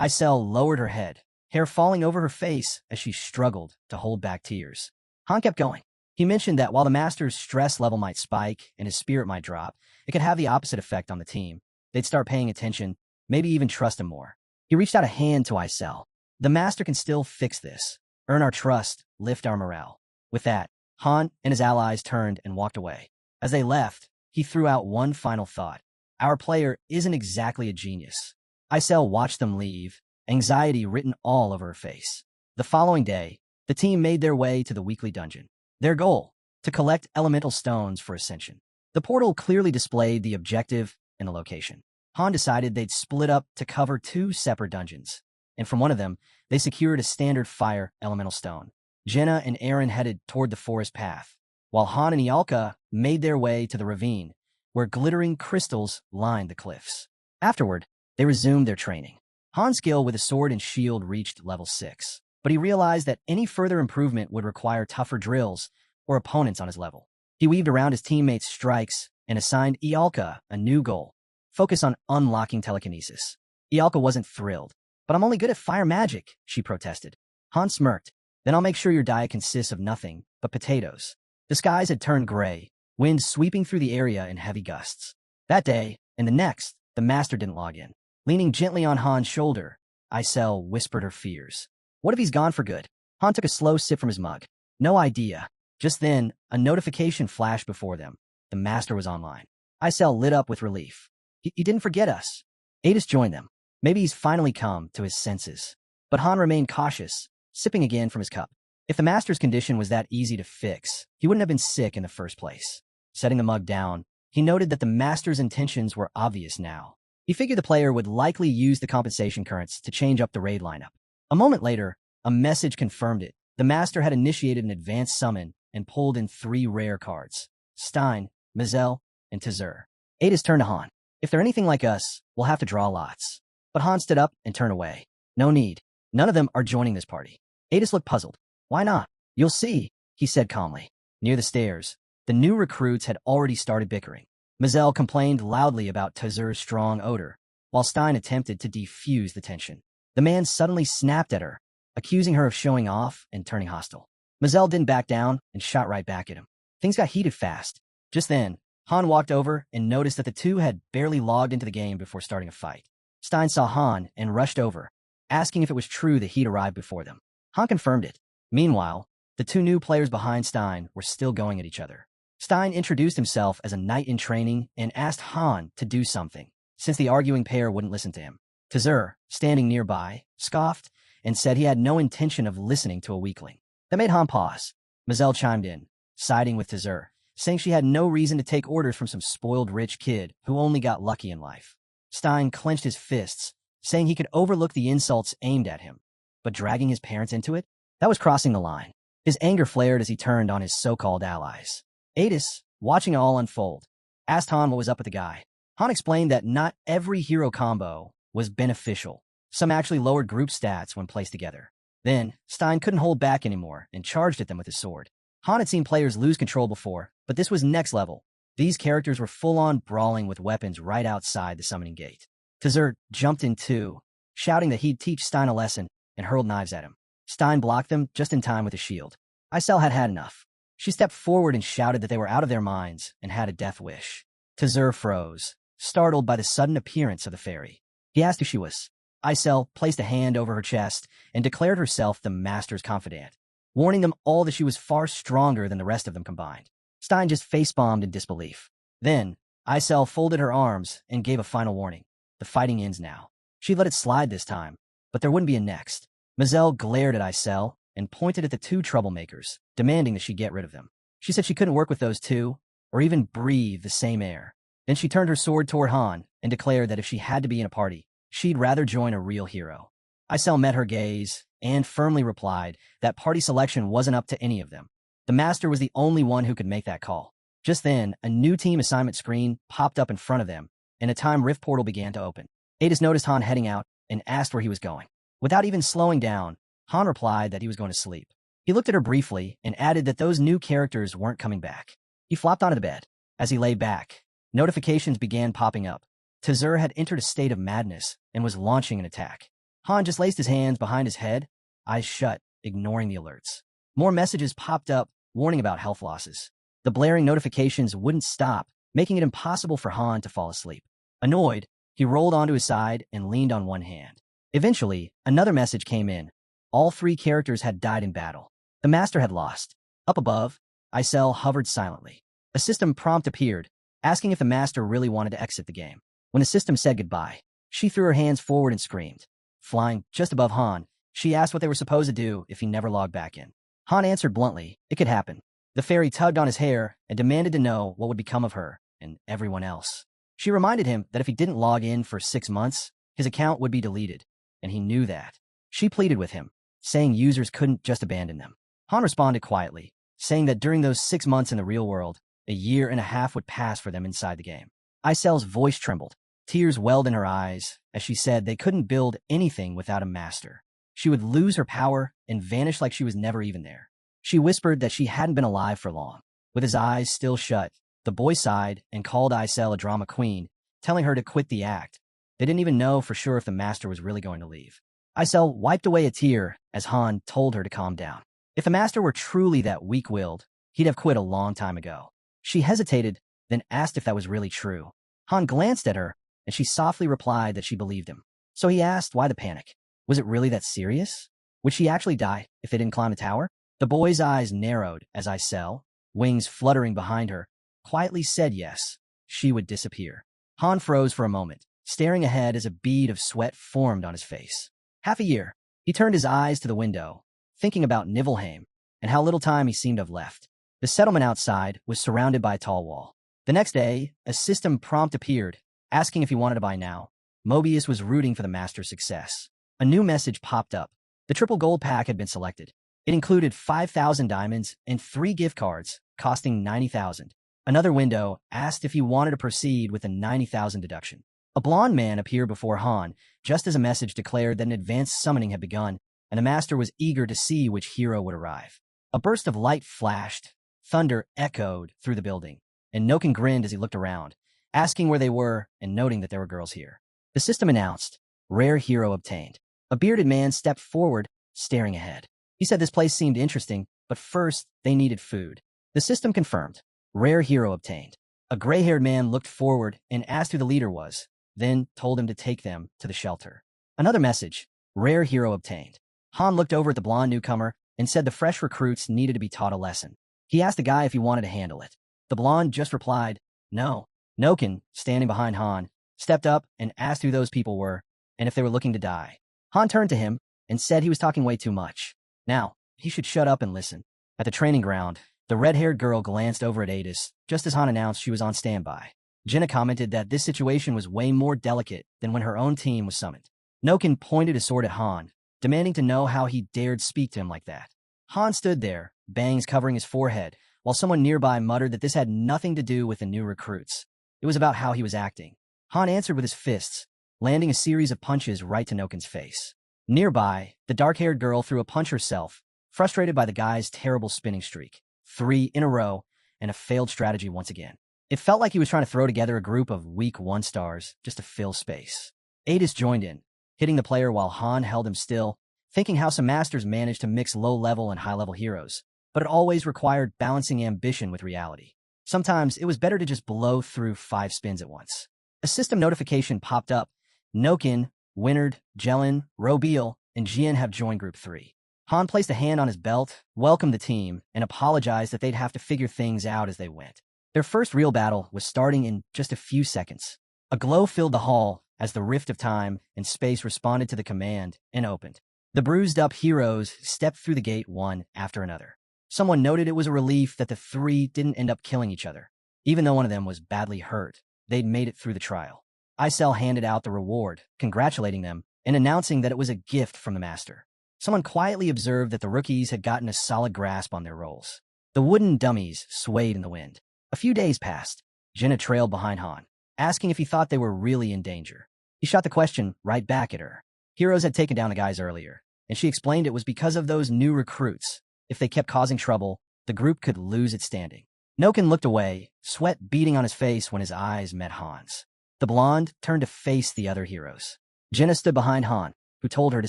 Isel lowered her head, hair falling over her face as she struggled to hold back tears. Han kept going. He mentioned that while the Master's stress level might spike and his spirit might drop, it could have the opposite effect on the team. They'd start paying attention, maybe even trust him more. He reached out a hand to Isel. The Master can still fix this, earn our trust, lift our morale. With that, Han and his allies turned and walked away. As they left, he threw out one final thought. Our player isn't exactly a genius. Isel watched them leave, anxiety written all over her face. The following day, the team made their way to the weekly dungeon. Their goal, to collect elemental stones for ascension. The portal clearly displayed the objective and the location. Han decided they'd split up to cover two separate dungeons, and from one of them, they secured a standard fire elemental stone. Jenna and Aaron headed toward the forest path, while Han and Ialka made their way to the ravine, where glittering crystals lined the cliffs. Afterward, they resumed their training. Han's skill with a sword and shield reached level 6, but he realized that any further improvement would require tougher drills or opponents on his level. He weaved around his teammates' strikes and assigned Ialka a new goal, focus on unlocking telekinesis. Ialka wasn't thrilled. But I'm only good at fire magic, she protested. Han smirked. Then I'll make sure your diet consists of nothing but potatoes. The skies had turned gray, wind sweeping through the area in heavy gusts. That day, and the next, the Master didn't log in. Leaning gently on Han's shoulder, Isel whispered her fears. What if he's gone for good? Han took a slow sip from his mug. No idea. Just then, a notification flashed before them. The Master was online. Isel lit up with relief. He didn't forget us. Adis joined them. Maybe he's finally come to his senses. But Han remained cautious, sipping again from his cup. If the Master's condition was that easy to fix, he wouldn't have been sick in the first place. Setting the mug down, he noted that the Master's intentions were obvious now. He figured the player would likely use the compensation currents to change up the raid lineup. A moment later, a message confirmed it. The Master had initiated an advanced summon and pulled in 3 rare cards: Stein, Mazel, and Tazur. Adis turned to Han. If they're anything like us, we'll have to draw lots. But Han stood up and turned away. No need. None of them are joining this party. Adis looked puzzled. Why not? You'll see, he said calmly. Near the stairs, the new recruits had already started bickering. Mazel complained loudly about Tazur's strong odor, while Stein attempted to defuse the tension. The man suddenly snapped at her, accusing her of showing off and turning hostile. Mazel didn't back down and shot right back at him. Things got heated fast. Just then, Han walked over and noticed that the two had barely logged into the game before starting a fight. Stein saw Han and rushed over, asking if it was true that he'd arrived before them. Han confirmed it. Meanwhile, the 2 new players behind Stein were still going at each other. Stein introduced himself as a knight in training and asked Han to do something, since the arguing pair wouldn't listen to him. Tazur, standing nearby, scoffed and said he had no intention of listening to a weakling. That made Han pause. Mazel chimed in, siding with Tazur, saying she had no reason to take orders from some spoiled rich kid who only got lucky in life. Stein clenched his fists, saying he could overlook the insults aimed at him. But dragging his parents into it? That was crossing the line. His anger flared as he turned on his so-called allies. Adis, watching it all unfold, asked Han what was up with the guy. Han explained that not every hero combo was beneficial. Some actually lowered group stats when placed together. Then, Stein couldn't hold back anymore and charged at them with his sword. Han had seen players lose control before, but this was next level. These characters were full-on brawling with weapons right outside the summoning gate. Tzur jumped in too, shouting that he'd teach Stein a lesson, and hurled knives at him. Stein blocked them just in time with his shield. Isel had had enough. She stepped forward and shouted that they were out of their minds and had a death wish. Tzur froze, startled by the sudden appearance of the fairy. He asked who she was. Isel placed a hand over her chest and declared herself the master's confidant, warning them all that she was far stronger than the rest of them combined. Stein just facepalmed in disbelief. Then, Isel folded her arms and gave a final warning. The fighting ends now. She let it slide this time, but there wouldn't be a next. Mazel glared at Isel and pointed at the two troublemakers, demanding that she get rid of them. She said she couldn't work with those two, or even breathe the same air. Then she turned her sword toward Han and declared that if she had to be in a party, she'd rather join a real hero. Isel met her gaze and firmly replied that party selection wasn't up to any of them. The master was the only one who could make that call. Just then, a new team assignment screen popped up in front of them, and a time rift portal began to open. Adis noticed Han heading out and asked where he was going. Without even slowing down, Han replied that he was going to sleep. He looked at her briefly and added that those new characters weren't coming back. He flopped onto the bed. As he lay back, notifications began popping up. Tzur had entered a state of madness and was launching an attack. Han just laced his hands behind his head, eyes shut, ignoring the alerts. More messages popped up, warning about health losses. The blaring notifications wouldn't stop, making it impossible for Han to fall asleep. Annoyed, he rolled onto his side and leaned on one hand. Eventually, another message came in. All three characters had died in battle. The master had lost. Up above, Isel hovered silently. A system prompt appeared, asking if the master really wanted to exit the game. When the system said goodbye, she threw her hands forward and screamed. Flying just above Han, she asked what they were supposed to do if he never logged back in. Han answered bluntly, it could happen. The fairy tugged on his hair and demanded to know what would become of her and everyone else. She reminded him that if he didn't log in for 6 months, his account would be deleted, and he knew that. She pleaded with him, saying users couldn't just abandon them. Han responded quietly, saying that during those 6 months in the real world, 1.5 years would pass for them inside the game. Isel's voice trembled. Tears welled in her eyes as she said they couldn't build anything without a master. She would lose her power and vanish like she was never even there. She whispered that she hadn't been alive for long. With his eyes still shut, the boy sighed and called Isel a drama queen, telling her to quit the act. They didn't even know for sure if the master was really going to leave. Isel wiped away a tear as Han told her to calm down. If the master were truly that weak-willed, he'd have quit a long time ago. She hesitated, then asked if that was really true. Han glanced at her, and she softly replied that she believed him. So he asked why the panic. Was it really that serious? Would she actually die if they didn't climb the tower? The boy's eyes narrowed as Isel, wings fluttering behind her, quietly said yes, she would disappear. Han froze for a moment, staring ahead as a bead of sweat formed on his face. Half a year. He turned his eyes to the window, thinking about Niflheim and how little time he seemed to have left. The settlement outside was surrounded by a tall wall. The next day, a system prompt appeared, asking if he wanted to buy now. Mobius was rooting for the master's success. A new message popped up. The triple gold pack had been selected. It included 5,000 diamonds and 3 gift cards, costing 90,000. Another window asked if he wanted to proceed with a 90,000 deduction. A blonde man appeared before Han, just as a message declared that an advanced summoning had begun, and the master was eager to see which hero would arrive. A burst of light flashed, thunder echoed through the building, and Noken grinned as he looked around, asking where they were and noting that there were girls here. The system announced, rare hero obtained. A bearded man stepped forward, staring ahead. He said this place seemed interesting, but first they needed food. The system confirmed, rare hero obtained. A gray-haired man looked forward and asked who the leader was, then told him to take them to the shelter. Another message, rare hero obtained. Han looked over at the blonde newcomer and said the fresh recruits needed to be taught a lesson. He asked the guy if he wanted to handle it. The blonde just replied, no. Noken, standing behind Han, stepped up and asked who those people were and if they were looking to die. Han turned to him and said he was talking way too much. Now, he should shut up and listen. At the training ground, the red-haired girl glanced over at Adis just as Han announced she was on standby. Jenna commented that this situation was way more delicate than when her own team was summoned. Noken pointed his sword at Han, demanding to know how he dared speak to him like that. Han stood there, bangs covering his forehead, while someone nearby muttered that this had nothing to do with the new recruits. It was about how he was acting. Han answered with his fists, landing a series of punches right to Noken's face. Nearby, the dark-haired girl threw a punch herself, frustrated by the guy's terrible spinning streak. 3 in a row, and a failed strategy once again. It felt like he was trying to throw together a group of weak 1-stars just to fill space. Adis joined in, hitting the player while Han held him still, thinking how some masters managed to mix low-level and high-level heroes, but it always required balancing ambition with reality. Sometimes it was better to just blow through 5 spins at once. A system notification popped up. Noken, Winard, Jelen, Robeal, and Jian have joined Group 3. Han placed a hand on his belt, welcomed the team, and apologized that they'd have to figure things out as they went. Their first real battle was starting in just a few seconds. A glow filled the hall as the rift of time and space responded to the command and opened. The bruised-up heroes stepped through the gate one after another. Someone noted it was a relief that the 3 didn't end up killing each other. Even though one of them was badly hurt, they'd made it through the trial. Isel handed out the reward, congratulating them, and announcing that it was a gift from the master. Someone quietly observed that the rookies had gotten a solid grasp on their roles. The wooden dummies swayed in the wind. A few days passed. Jenna trailed behind Han, asking if he thought they were really in danger. He shot the question right back at her. Heroes had taken down the guys earlier, and she explained it was because of those new recruits. If they kept causing trouble, the group could lose its standing. Noken looked away, sweat beading on his face when his eyes met Han's. The blonde turned to face the other heroes. Jenna stood behind Han, who told her to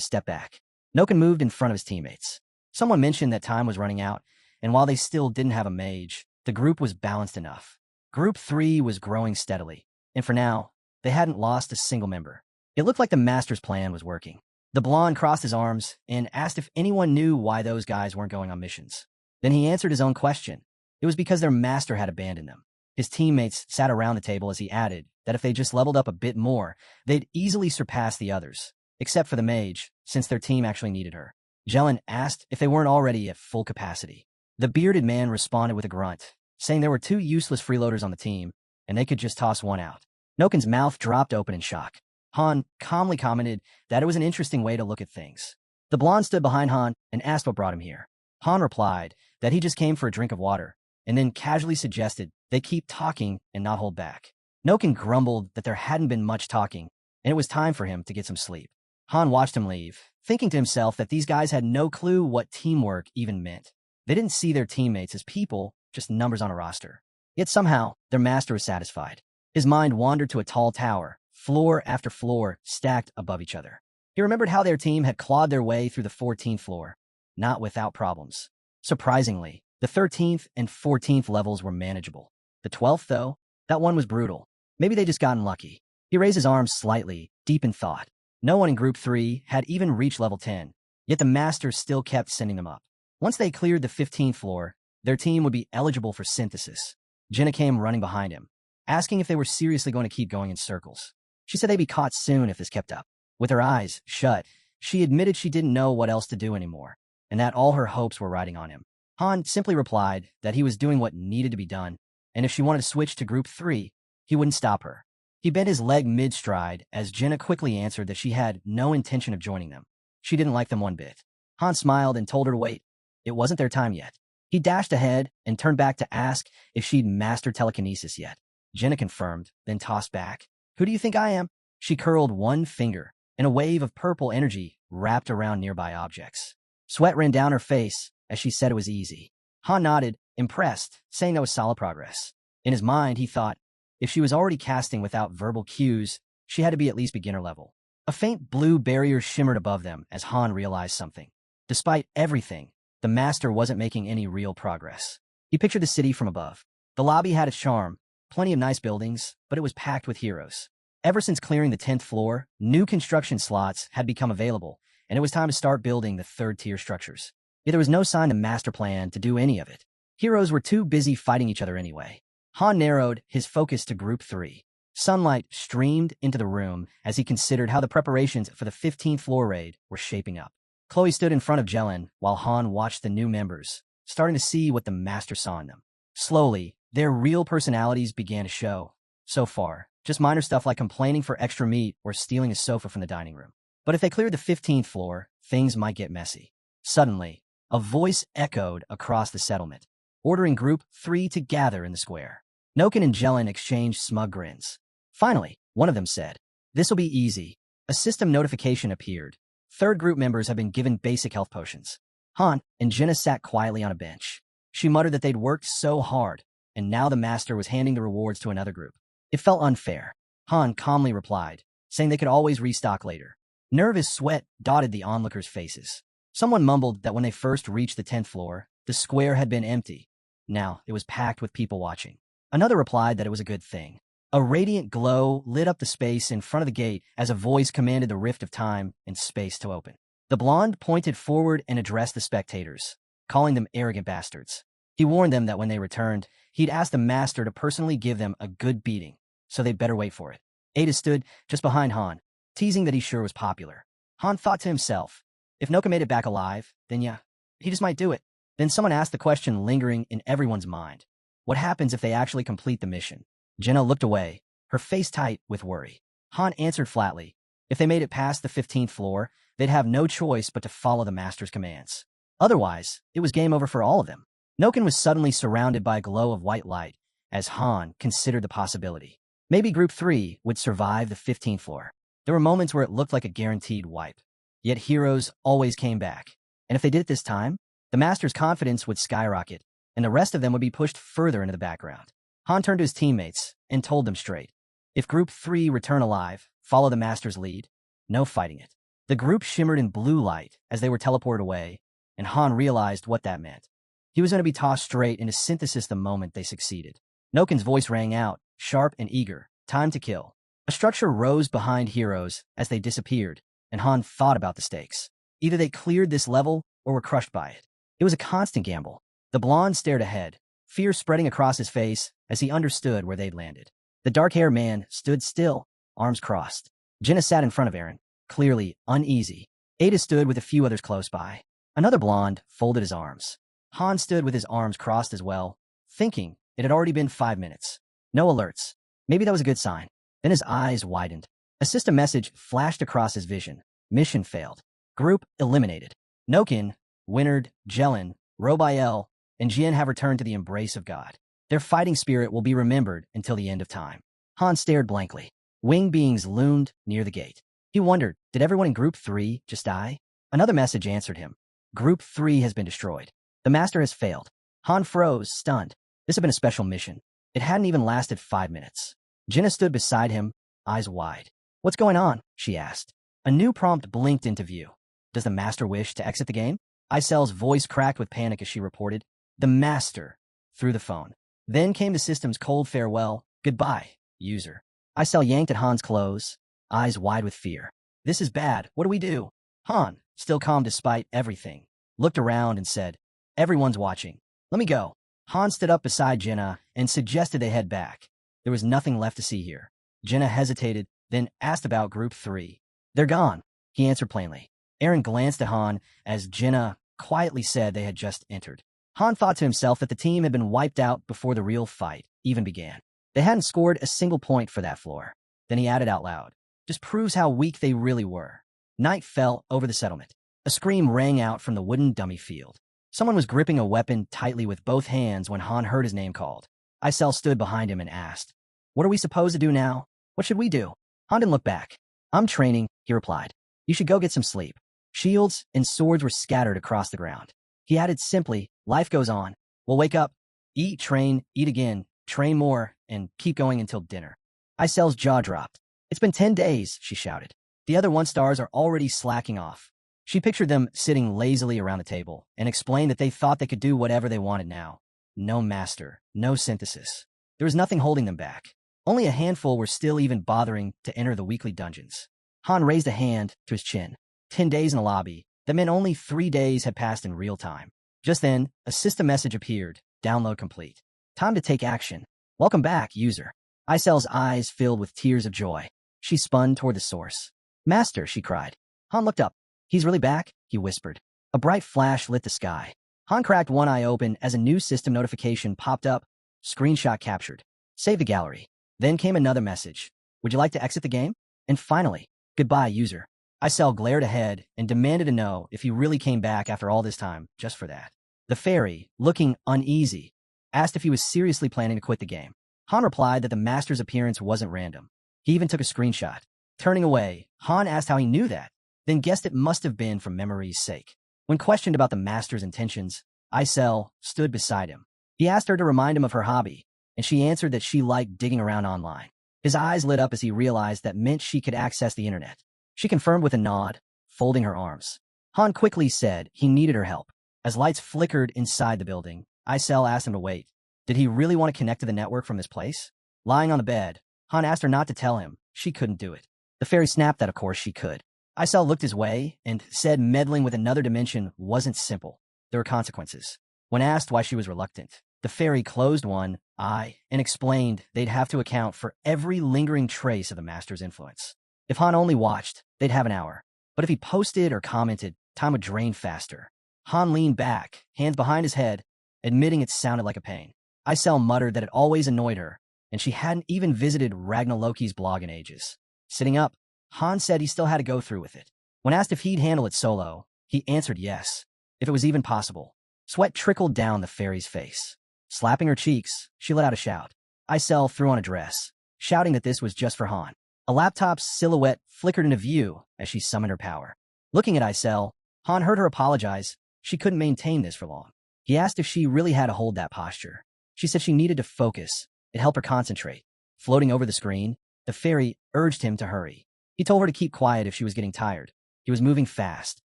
step back. Noken moved in front of his teammates. Someone mentioned that time was running out, and while they still didn't have a mage, the group was balanced enough. Group 3 was growing steadily, and for now, they hadn't lost a single member. It looked like the master's plan was working. The blonde crossed his arms and asked if anyone knew why those guys weren't going on missions. Then he answered his own question. It was because their master had abandoned them. His teammates sat around the table as he added that if they just leveled up a bit more, they'd easily surpass the others, except for the mage, since their team actually needed her. Jelen asked if they weren't already at full capacity. The bearded man responded with a grunt, saying there were 2 useless freeloaders on the team, and they could just toss one out. Noken's mouth dropped open in shock. Han calmly commented that it was an interesting way to look at things. The blonde stood behind Han and asked what brought him here. Han replied that he just came for a drink of water, and then casually suggested they keep talking and not hold back. Noken grumbled that there hadn't been much talking, and it was time for him to get some sleep. Han watched him leave, thinking to himself that these guys had no clue what teamwork even meant. They didn't see their teammates as people, just numbers on a roster. Yet somehow, their master was satisfied. His mind wandered to a tall tower, floor after floor, stacked above each other. He remembered how their team had clawed their way through the 14th floor, not without problems. Surprisingly, the 13th and 14th levels were manageable. The 12th, though, that one was brutal. Maybe they just gotten lucky. He raised his arms slightly, deep in thought. No one in Group 3 had even reached level 10, yet the masters still kept sending them up. Once they cleared the 15th floor, their team would be eligible for synthesis. Jenna came running behind him, asking if they were seriously going to keep going in circles. She said they'd be caught soon if this kept up. With her eyes shut, she admitted she didn't know what else to do anymore, and that all her hopes were riding on him. Han simply replied that he was doing what needed to be done, and if she wanted to switch to Group 3, he wouldn't stop her. He bent his leg mid-stride as Jenna quickly answered that she had no intention of joining them. She didn't like them one bit. Han smiled and told her to wait. It wasn't their time yet. He dashed ahead and turned back to ask if she'd mastered telekinesis yet. Jenna confirmed, then tossed back. Who do you think I am? She curled one finger, and a wave of purple energy wrapped around nearby objects. Sweat ran down her face as she said it was easy. Han nodded, impressed, saying that was solid progress. In his mind, he thought, if she was already casting without verbal cues, she had to be at least beginner level. A faint blue barrier shimmered above them as Han realized something. Despite everything, the master wasn't making any real progress. He pictured the city from above. The lobby had its charm, plenty of nice buildings, but it was packed with heroes. Ever since clearing the 10th floor, new construction slots had become available, and it was time to start building the 3rd-tier structures. Yet there was no sign of master plan to do any of it. Heroes were too busy fighting each other anyway. Han narrowed his focus to Group 3. Sunlight streamed into the room as he considered how the preparations for the 15th floor raid were shaping up. Chloe stood in front of Jelen while Han watched the new members, starting to see what the master saw in them. Slowly, their real personalities began to show. So far, just minor stuff like complaining for extra meat or stealing a sofa from the dining room. But if they cleared the 15th floor, things might get messy. Suddenly, A voice echoed across the settlement, ordering Group 3 to gather in the square. Noken and Jelen exchanged smug grins. Finally, one of them said, "This'll be easy." A system notification appeared. Third group members have been given basic health potions. Han and Jenna sat quietly on a bench. She muttered that they'd worked so hard, and now the master was handing the rewards to another group. It felt unfair. Han calmly replied, saying they could always restock later. Nervous sweat dotted the onlookers' faces. Someone mumbled that when they first reached the 10th floor, the square had been empty. Now it was packed with people watching. Another replied that it was a good thing. A radiant glow lit up the space in front of the gate as a voice commanded the rift of time and space to open. The blonde pointed forward and addressed the spectators, calling them arrogant bastards. He warned them that when they returned, he'd ask the master to personally give them a good beating, so they'd better wait for it. Ada stood just behind Han, teasing that he sure was popular. Han thought to himself, if Noka made it back alive, then yeah, he just might do it. Then someone asked the question lingering in everyone's mind. What happens if they actually complete the mission? Jenna looked away, her face tight with worry. Han answered flatly. If they made it past the 15th floor, they'd have no choice but to follow the master's commands. Otherwise, it was game over for all of them. Noken was suddenly surrounded by a glow of white light as Han considered the possibility. Maybe Group 3 would survive the 15th floor. There were moments where it looked like a guaranteed wipe. Yet heroes always came back. And if they did it this time, the master's confidence would skyrocket, and the rest of them would be pushed further into the background. Han turned to his teammates and told them straight. If Group 3 return alive, follow the master's lead. No fighting it. The group shimmered in blue light as they were teleported away, and Han realized what that meant. He was going to be tossed straight into synthesis the moment they succeeded. Noken's voice rang out, sharp and eager. Time to kill. A structure rose behind heroes as they disappeared, and Han thought about the stakes. Either they cleared this level or were crushed by it. It was a constant gamble. The blonde stared ahead, fear spreading across his face as he understood where they'd landed. The dark-haired man stood still, arms crossed. Jenna sat in front of Aaron, clearly uneasy. Ada stood with a few others close by. Another blonde folded his arms. Han stood with his arms crossed as well, thinking it had already been 5 minutes. No alerts. Maybe that was a good sign. Then his eyes widened. A system message flashed across his vision. Mission failed. Group eliminated. Noken, Winard, Jelen, Robiel, and Jian have returned to the embrace of God. Their fighting spirit will be remembered until the end of time. Han stared blankly. Winged beings loomed near the gate. He wondered, did everyone in Group 3 just die? Another message answered him. Group 3 has been destroyed. The master has failed. Han froze, stunned. This had been a special mission. It hadn't even lasted 5 minutes. Jenna stood beside him, eyes wide. What's going on? She asked. A new prompt blinked into view. Does the master wish to exit the game? Icel's voice cracked with panic as she reported. The master. Through the phone. Then came the system's cold farewell. Goodbye, user. Icel yanked at Han's clothes, eyes wide with fear. This is bad. What do we do? Han, still calm despite everything, looked around and said, everyone's watching. Let me go. Han stood up beside Jenna and suggested they head back. There was nothing left to see here. Jenna hesitated, then asked about Group 3. They're gone, he answered plainly. Aaron glanced at Han as Jenna quietly said they had just entered. Han thought to himself that the team had been wiped out before the real fight even began. They hadn't scored a single point for that floor. Then he added out loud, just proves how weak they really were. Night fell over the settlement. A scream rang out from the wooden dummy field. Someone was gripping a weapon tightly with both hands when Han heard his name called. Icel stood behind him and asked, what are we supposed to do now? What should we do? Han didn't look back. I'm training, he replied. You should go get some sleep. Shields and swords were scattered across the ground. He added simply, life goes on. We'll wake up, eat, train, eat again, train more, and keep going until dinner. Icel's jaw dropped. It's been 10 days, she shouted. The other 1-stars are already slacking off. She pictured them sitting lazily around the table and explained that they thought they could do whatever they wanted now. No master, no synthesis. There was nothing holding them back. Only a handful were still even bothering to enter the weekly dungeons. Han raised a hand to his chin. 10 days in the lobby. That meant only 3 days had passed in real time. Just then, a system message appeared. Download complete. Time to take action. Welcome back, user. Icel's eyes filled with tears of joy. She spun toward the source. Master, she cried. Han looked up. He's really back, he whispered. A bright flash lit the sky. Han cracked one eye open as a new system notification popped up. Screenshot captured. Save the gallery. Then came another message. Would you like to exit the game? And finally, goodbye, user. Isel glared ahead and demanded to know if he really came back after all this time just for that. The fairy, looking uneasy, asked if he was seriously planning to quit the game. Han replied that the master's appearance wasn't random. He even took a screenshot. Turning away, Han asked how he knew that, then guessed it must have been for memory's sake. When questioned about the master's intentions, Isel stood beside him. He asked her to remind him of her hobby, and she answered that she liked digging around online. His eyes lit up as he realized that meant she could access the internet. She confirmed with a nod, folding her arms. Han quickly said he needed her help. As lights flickered inside the building, Isel asked him to wait. Did he really want to connect to the network from this place? Lying on the bed, Han asked her not to tell him she couldn't do it. The fairy snapped that of course she could. Isel looked his way and said meddling with another dimension wasn't simple. There were consequences. When asked why she was reluctant, the fairy closed one eye and explained they'd have to account for every lingering trace of the master's influence. If Han only watched, they'd have an hour. But if he posted or commented, time would drain faster. Han leaned back, hands behind his head, admitting it sounded like a pain. Isel muttered that it always annoyed her, and she hadn't even visited Ragnar Loki's blog in ages. Sitting up, Han said he still had to go through with it. When asked if he'd handle it solo, he answered yes, if it was even possible. Sweat trickled down the fairy's face. Slapping her cheeks, she let out a shout. Isel threw on a dress, shouting that this was just for Han. A laptop's silhouette flickered into view as she summoned her power. Looking at Isel, Han heard her apologize. She couldn't maintain this for long. He asked if she really had to hold that posture. She said she needed to focus. It helped her concentrate. Floating over the screen, the fairy urged him to hurry. He told her to keep quiet if she was getting tired. He was moving fast,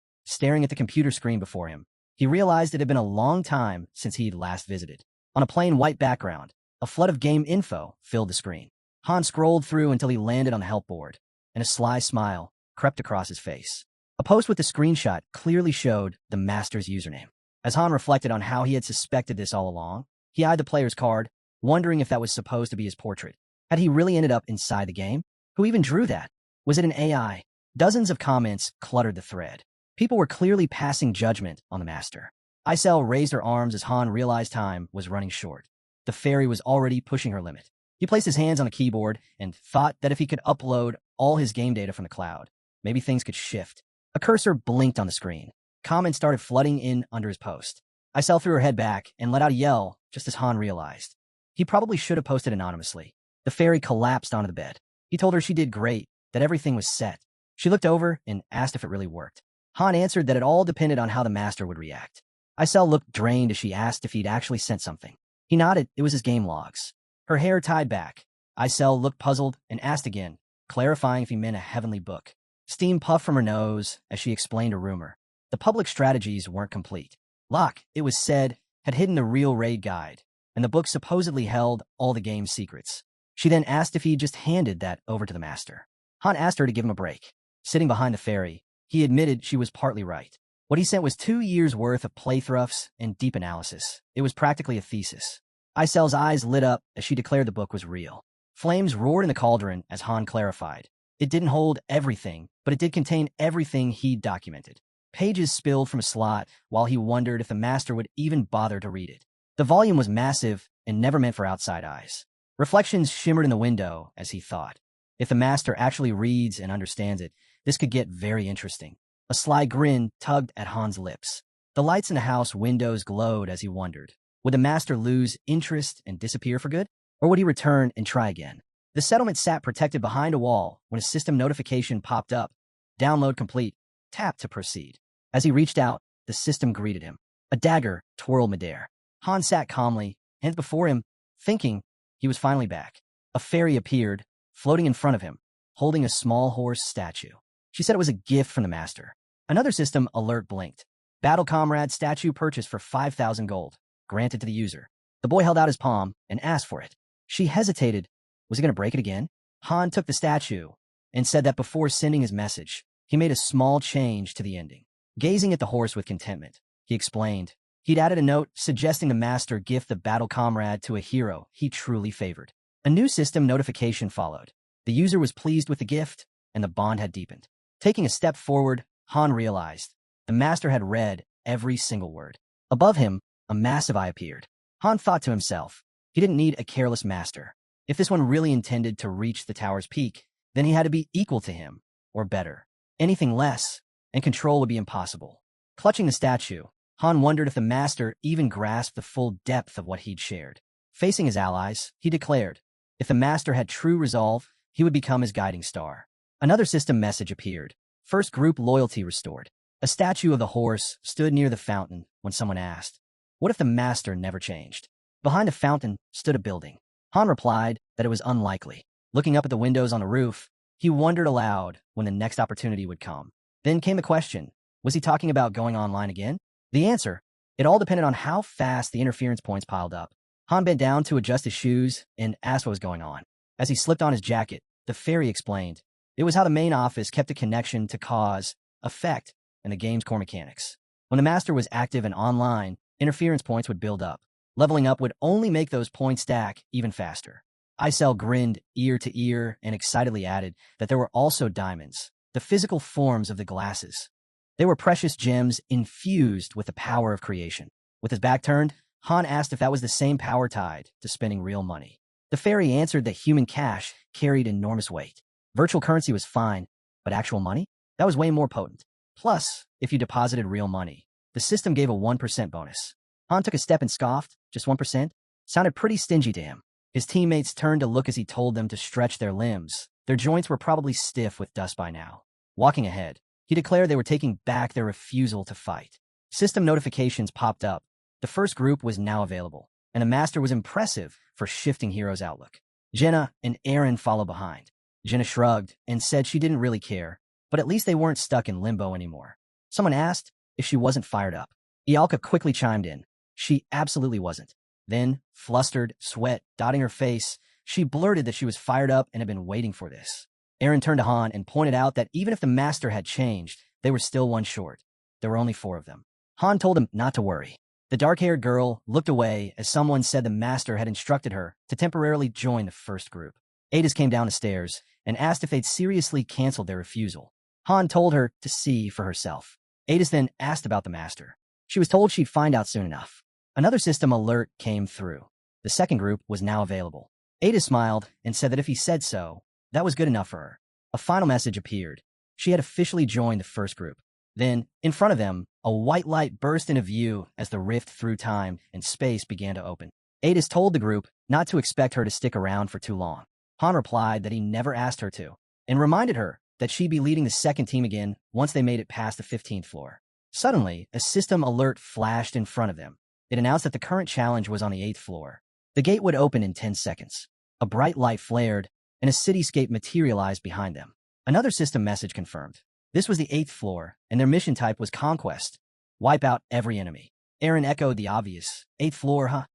staring at the computer screen before him. He realized it had been a long time since he'd last visited. On a plain white background, a flood of game info filled the screen. Han scrolled through until he landed on the help board, and a sly smile crept across his face. A post with the screenshot clearly showed the master's username. As Han reflected on how he had suspected this all along, he eyed the player's card, wondering if that was supposed to be his portrait. Had he really ended up inside the game? Who even drew that? Was it an AI? Dozens of comments cluttered the thread. People were clearly passing judgment on the master. Isel raised her arms as Han realized time was running short. The fairy was already pushing her limit. He placed his hands on the keyboard and thought that if he could upload all his game data from the cloud, maybe things could shift. A cursor blinked on the screen. Comments started flooding in under his post. Isel threw her head back and let out a yell just as Han realized. He probably should have posted anonymously. The fairy collapsed onto the bed. He told her she did great, that everything was set. She looked over and asked if it really worked. Han answered that it all depended on how the master would react. Isel looked drained as she asked if he'd actually sent something. He nodded. It was his game logs. Her hair tied back. Isel looked puzzled and asked again, clarifying if he meant a heavenly book. Steam puffed from her nose as she explained a rumor. The public strategies weren't complete. Locke, it was said, had hidden the real raid guide, and the book supposedly held all the game's secrets. She then asked if he just handed that over to the master. Han asked her to give him a break. Sitting behind the fairy, he admitted she was partly right. What he sent was 2 years' worth of playthroughs and deep analysis. It was practically a thesis. Isel's eyes lit up as she declared the book was real. Flames roared in the cauldron as Han clarified. It didn't hold everything, but it did contain everything he'd documented. Pages spilled from a slot while he wondered if the master would even bother to read it. The volume was massive and never meant for outside eyes. Reflections shimmered in the window as he thought. If the master actually reads and understands it, this could get very interesting. A sly grin tugged at Han's lips. The lights in the house windows glowed as he wondered. Would the master lose interest and disappear for good? Or would he return and try again? The settlement sat protected behind a wall when a system notification popped up. Download complete. Tap to proceed. As he reached out, the system greeted him. A dagger twirled midair. Han sat calmly, hands before him, thinking he was finally back. A fairy appeared, floating in front of him, holding a small horse statue. She said it was a gift from the master. Another system alert blinked. Battle Comrade statue purchased for 5,000 gold, granted to the user. The boy held out his palm and asked for it. She hesitated. Was he going to break it again? Han took the statue and said that before sending his message, he made a small change to the ending. Gazing at the horse with contentment, he explained. He'd added a note suggesting the master gift the Battle Comrade to a hero he truly favored. A new system notification followed. The user was pleased with the gift, and the bond had deepened. Taking a step forward, Han realized the master had read every single word. Above him, a massive eye appeared. Han thought to himself, he didn't need a careless master. If this one really intended to reach the tower's peak, then he had to be equal to him, or better. Anything less, and control would be impossible. Clutching the statue, Han wondered if the master even grasped the full depth of what he'd shared. Facing his allies, he declared, if the master had true resolve, he would become his guiding star. Another system message appeared. First group loyalty restored. A statue of the horse stood near the fountain when someone asked, what if the master never changed? Behind the fountain stood a building. Han replied that it was unlikely. Looking up at the windows on the roof, he wondered aloud when the next opportunity would come. Then came the question, was he talking about going online again? The answer, it all depended on how fast the interference points piled up. Han bent down to adjust his shoes and asked what was going on. As he slipped on his jacket, the fairy explained, it was how the main office kept a connection to cause, effect, and the game's core mechanics. When the master was active and online, interference points would build up. Leveling up would only make those points stack even faster. Icel grinned ear to ear and excitedly added that there were also diamonds, the physical forms of the glasses. They were precious gems infused with the power of creation. With his back turned, Han asked if that was the same power tied to spending real money. The fairy answered that human cash carried enormous weight. Virtual currency was fine, but actual money? That was way more potent. Plus, if you deposited real money, the system gave a 1% bonus. Han took a step and scoffed, just 1%? Sounded pretty stingy to him. His teammates turned to look as he told them to stretch their limbs. Their joints were probably stiff with dust by now. Walking ahead, he declared they were taking back their refusal to fight. System notifications popped up. The first group was now available, and the master was impressive for shifting Hero's outlook. Jenna and Aaron followed behind. Jenna shrugged and said she didn't really care, but at least they weren't stuck in limbo anymore. Someone asked if she wasn't fired up. Ialka quickly chimed in. She absolutely wasn't. Then, flustered, sweat dotting her face, she blurted that she was fired up and had been waiting for this. Aaron turned to Han and pointed out that even if the master had changed, they were still one short. There were only 4 of them. Han told him not to worry. The dark-haired girl looked away as someone said the master had instructed her to temporarily join the first group. Adis came down the stairs and asked if they'd seriously canceled their refusal. Han told her to see for herself. Adis then asked about the master. She was told she'd find out soon enough. Another system alert came through. The second group was now available. Adis smiled and said that if he said so, that was good enough for her. A final message appeared. She had officially joined the first group. Then, in front of them, a white light burst into view as the rift through time and space began to open. Adis told the group not to expect her to stick around for too long. Han replied that he never asked her to, and reminded her that she'd be leading the second team again once they made it past the 15th floor. Suddenly, a system alert flashed in front of them. It announced that the current challenge was on the 8th floor. The gate would open in 10 seconds. A bright light flared, and a cityscape materialized behind them. Another system message confirmed. This was the 8th floor, and their mission type was Conquest. Wipe out every enemy. Aaron echoed the obvious. 8th floor, huh?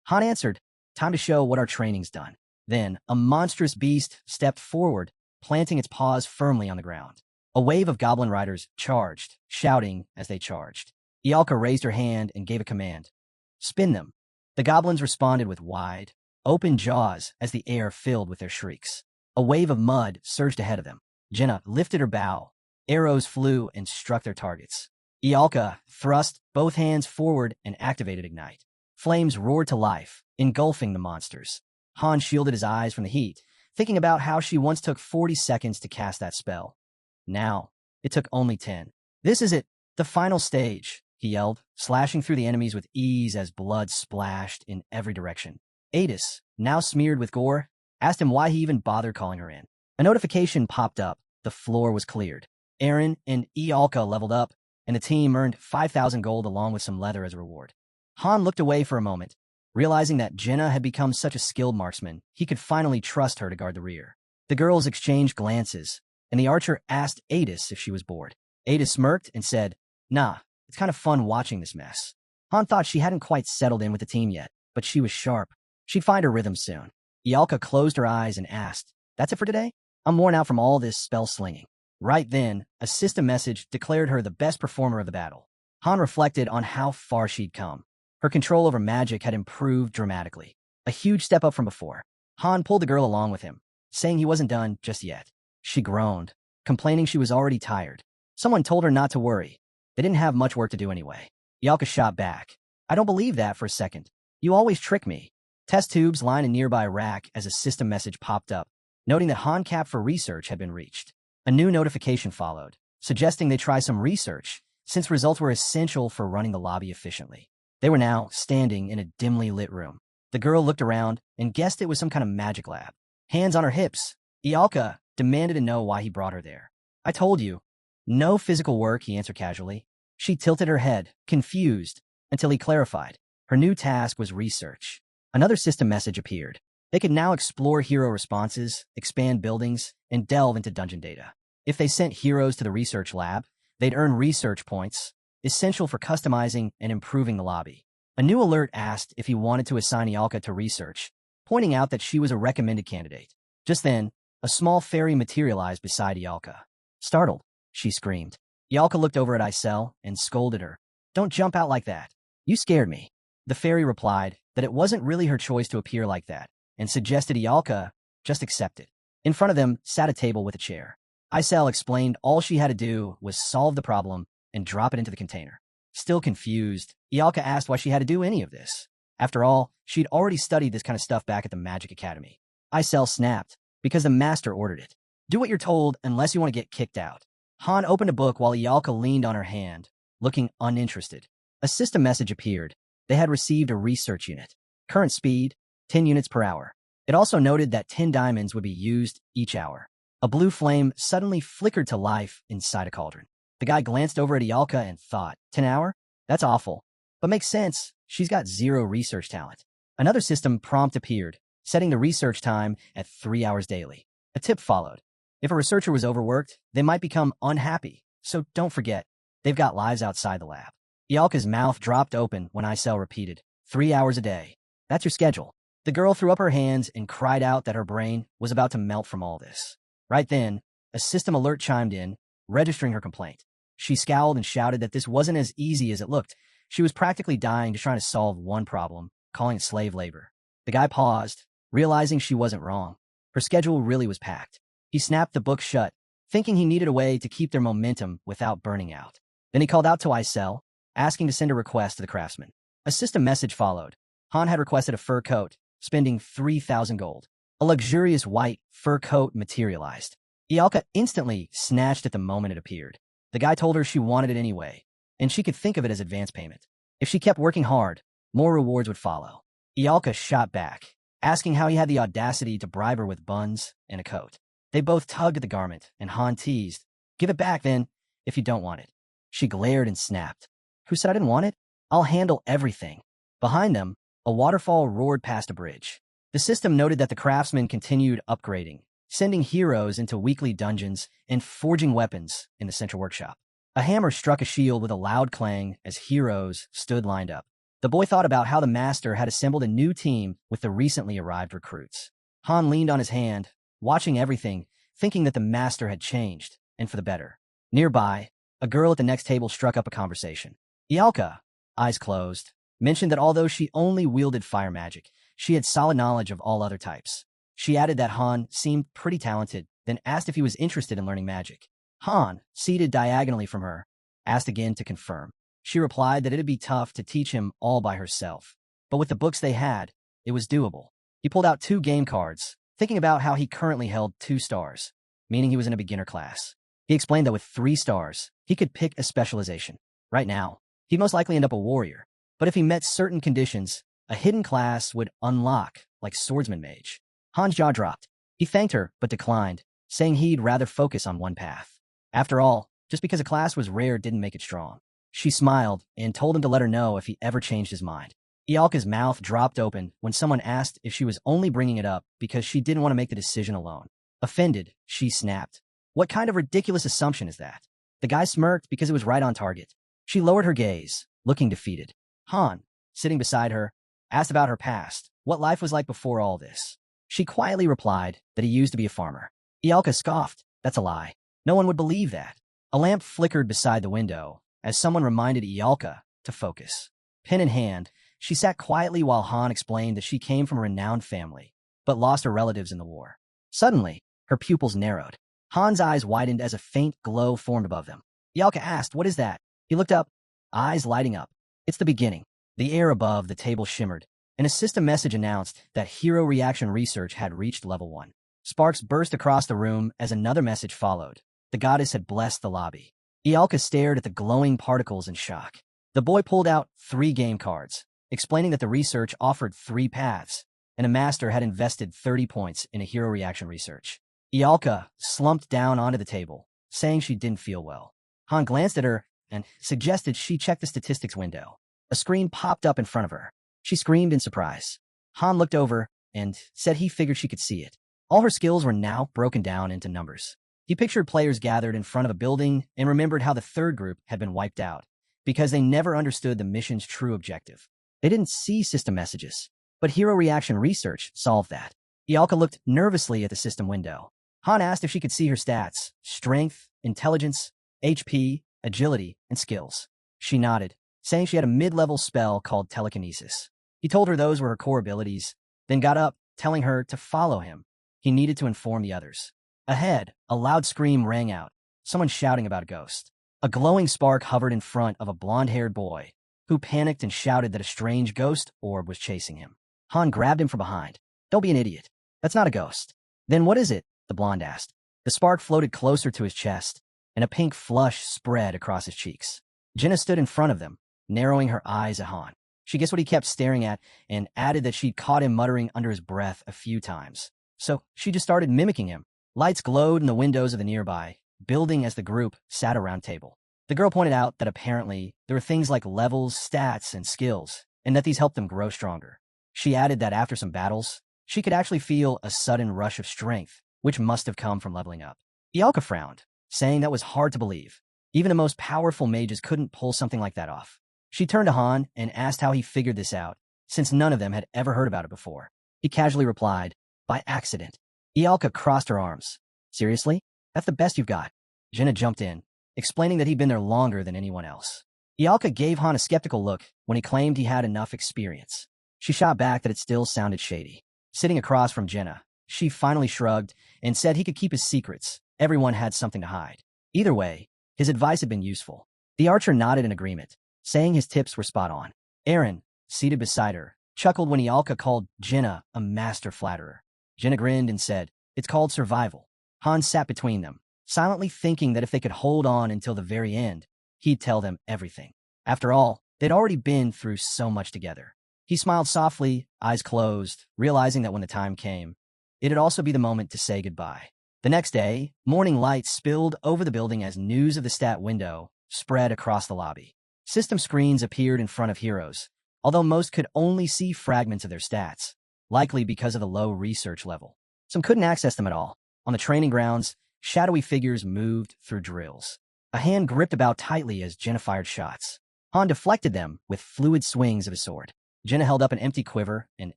Han answered, time to show what our training's done. Then, a monstrous beast stepped forward, planting its paws firmly on the ground. A wave of goblin riders charged, shouting as they charged. Ialka raised her hand and gave a command. Spin them. The goblins responded with wide, open jaws as the air filled with their shrieks. A wave of mud surged ahead of them. Jenna lifted her bow. Arrows flew and struck their targets. Ialka thrust both hands forward and activated Ignite. Flames roared to life, engulfing the monsters. Han shielded his eyes from the heat, thinking about how she once took 40 seconds to cast that spell. Now, it took only 10. This is it, the final stage, he yelled, slashing through the enemies with ease as blood splashed in every direction. Adis, now smeared with gore, asked him why he even bothered calling her in. A notification popped up. The floor was cleared. Aaron and Ialka leveled up, and the team earned 5,000 gold along with some leather as a reward. Han looked away for a moment, realizing that Jenna had become such a skilled marksman, he could finally trust her to guard the rear. The girls exchanged glances, and the archer asked Adis if she was bored. Adis smirked and said, nah, it's kind of fun watching this mess. Han thought she hadn't quite settled in with the team yet, but she was sharp. She'd find her rhythm soon. Ialka closed her eyes and asked, that's it for today? I'm worn out from all this spell slinging. Right then, a system message declared her the best performer of the battle. Han reflected on how far she'd come. Her control over magic had improved dramatically. A huge step up from before. Han pulled the girl along with him, saying he wasn't done just yet. She groaned, complaining she was already tired. Someone told her not to worry. They didn't have much work to do anyway. Ialka shot back. I don't believe that for a second. You always trick me. Test tubes lined a nearby rack as a system message popped up, noting that Han cap for research had been reached. A new notification followed. suggesting they try some research, since results were essential for running the lobby efficiently. They were now standing in a dimly lit room. The girl looked around and guessed it was some kind of magic lab. Hands on her hips, Ialka demanded to know why he brought her there. I told you. No physical work, he answered casually. She tilted her head, confused, until he clarified. Her new task was research. Another system message appeared. They could now explore hero responses, expand buildings, and delve into dungeon data. If they sent heroes to the research lab, they'd earn research points, essential for customizing and improving the lobby. A new alert asked if he wanted to assign Ialka to research, pointing out that she was a recommended candidate. Just then, a small fairy materialized beside Ialka. Startled, she screamed. Ialka looked over at Isel and scolded her. Don't jump out like that. You scared me. The fairy replied that it wasn't really her choice to appear like that, and suggested Ialka just accept it. In front of them sat a table with a chair. Isel explained all she had to do was solve the problem and drop it into the container. Still confused, Ialka asked why she had to do any of this. After all, she'd already studied this kind of stuff back at the Magic Academy. Isel snapped, because the master ordered it. Do what you're told unless you want to get kicked out. Han opened a book while Ialka leaned on her hand, looking uninterested. A system message appeared. They had received a research unit. Current speed, 10 units per hour. It also noted that 10 diamonds would be used each hour. A blue flame suddenly flickered to life inside a cauldron. The guy glanced over at Ialka and thought, 10 hour? That's awful. But makes sense. She's got 0 research talent. Another system prompt appeared, setting the research time at 3 hours daily. A tip followed. If a researcher was overworked, they might become unhappy. So don't forget, they've got lives outside the lab. Ialka's mouth dropped open when Isel repeated, 3 hours a day. That's your schedule. The girl threw up her hands and cried out that her brain was about to melt from all this. Right then, a system alert chimed in, registering her complaint. She scowled and shouted that this wasn't as easy as it looked. She was practically dying just trying to solve one problem, calling it slave labor. The guy paused, realizing she wasn't wrong. Her schedule really was packed. He snapped the book shut, thinking he needed a way to keep their momentum without burning out. Then he called out to Isel, asking to send a request to the craftsman. A system message followed. Han had requested a fur coat, spending 3,000 gold. A luxurious white fur coat materialized. Ialka instantly snatched at the moment it appeared. The guy told her she wanted it anyway, and she could think of it as advance payment. If she kept working hard, more rewards would follow. Ialka shot back, asking how he had the audacity to bribe her with buns and a coat. They both tugged at the garment, and Han teased, "Give it back, then, if you don't want it." She glared and snapped. "Who said I didn't want it? I'll handle everything." Behind them, a waterfall roared past a bridge. The system noted that the craftsmen continued upgrading, sending heroes into weekly dungeons and forging weapons in the central workshop. A hammer struck a shield with a loud clang as heroes stood lined up. The boy thought about how the master had assembled a new team with the recently arrived recruits. Han leaned on his hand, watching everything, thinking that the master had changed, and for the better. Nearby, a girl at the next table struck up a conversation. Ialka, eyes closed, mentioned that although she only wielded fire magic, she had solid knowledge of all other types. She added that Han seemed pretty talented, then asked if he was interested in learning magic. Han, seated diagonally from her, asked again to confirm. She replied that it'd be tough to teach him all by herself, but with the books they had, it was doable. He pulled out 2 game cards, thinking about how he currently held 2 stars, meaning he was in a beginner class. He explained that with 3 stars, he could pick a specialization. Right now, he'd most likely end up a warrior, but if he met certain conditions, a hidden class would unlock, like swordsman mage. Han's jaw dropped. He thanked her, but declined, saying he'd rather focus on one path. After all, just because a class was rare didn't make it strong. She smiled and told him to let her know if he ever changed his mind. Ialka's mouth dropped open when someone asked if she was only bringing it up because she didn't want to make the decision alone. Offended, she snapped. What kind of ridiculous assumption is that? The guy smirked because it was right on target. She lowered her gaze, looking defeated. Han, sitting beside her, asked about her past, what life was like before all this. She quietly replied that he used to be a farmer. Ialka scoffed. That's a lie. No one would believe that. A lamp flickered beside the window as someone reminded Ialka to focus. Pen in hand, she sat quietly while Han explained that she came from a renowned family, but lost her relatives in the war. Suddenly, her pupils narrowed. Han's eyes widened as a faint glow formed above them. Ialka asked, "What is that?" He looked up, eyes lighting up. It's the beginning. The air above the table shimmered, and a system message announced that hero reaction research had reached level 1. Sparks burst across the room as another message followed. The goddess had blessed the lobby. Ialka stared at the glowing particles in shock. The boy pulled out 3 game cards, explaining that the research offered 3 paths, and a master had invested 30 points in a hero reaction research. Ialka slumped down onto the table, saying she didn't feel well. Han glanced at her and suggested she check the statistics window. A screen popped up in front of her. She screamed in surprise. Han looked over and said he figured she could see it. All her skills were now broken down into numbers. He pictured players gathered in front of a building and remembered how the third group had been wiped out because they never understood the mission's true objective. They didn't see system messages, but hero reaction research solved that. Ialka looked nervously at the system window. Han asked if she could see her stats: strength, intelligence, HP, agility, and skills. She nodded, saying she had a mid-level spell called telekinesis. He told her those were her core abilities, then got up, telling her to follow him. He needed to inform the others. Ahead, a loud scream rang out, someone shouting about a ghost. A glowing spark hovered in front of a blonde-haired boy, who panicked and shouted that a strange ghost orb was chasing him. Han grabbed him from behind. "Don't be an idiot. That's not a ghost." "Then what is it?" the blonde asked. The spark floated closer to his chest, and a pink flush spread across his cheeks. Jenna stood in front of them, narrowing her eyes at Han. She guessed what he kept staring at and added that she'd caught him muttering under his breath a few times. So she just started mimicking him. Lights glowed in the windows of the nearby building as the group sat around table. The girl pointed out that apparently there were things like levels, stats, and skills, and that these helped them grow stronger. She added that after some battles, she could actually feel a sudden rush of strength, which must have come from leveling up. Ialka frowned, saying that was hard to believe. Even the most powerful mages couldn't pull something like that off. She turned to Han and asked how he figured this out, since none of them had ever heard about it before. He casually replied, "By accident." Ialka crossed her arms. "Seriously? That's the best you've got." Jenna jumped in, explaining that he'd been there longer than anyone else. Ialka gave Han a skeptical look when he claimed he had enough experience. She shot back that it still sounded shady. Sitting across from Jenna, she finally shrugged and said he could keep his secrets. Everyone had something to hide. Either way, his advice had been useful. The archer nodded in agreement, saying his tips were spot on. Aaron, seated beside her, chuckled when Ialka called Jenna a master flatterer. Jenna grinned and said, "It's called survival." Han sat between them, silently thinking that if they could hold on until the very end, he'd tell them everything. After all, they'd already been through so much together. He smiled softly, eyes closed, realizing that when the time came, it'd also be the moment to say goodbye. The next day, morning light spilled over the building as news of the stat window spread across the lobby. System screens appeared in front of heroes, although most could only see fragments of their stats, likely because of the low research level. Some couldn't access them at all. On the training grounds, shadowy figures moved through drills. A hand gripped about tightly as Jenna fired shots. Han deflected them with fluid swings of his sword. Jenna held up an empty quiver and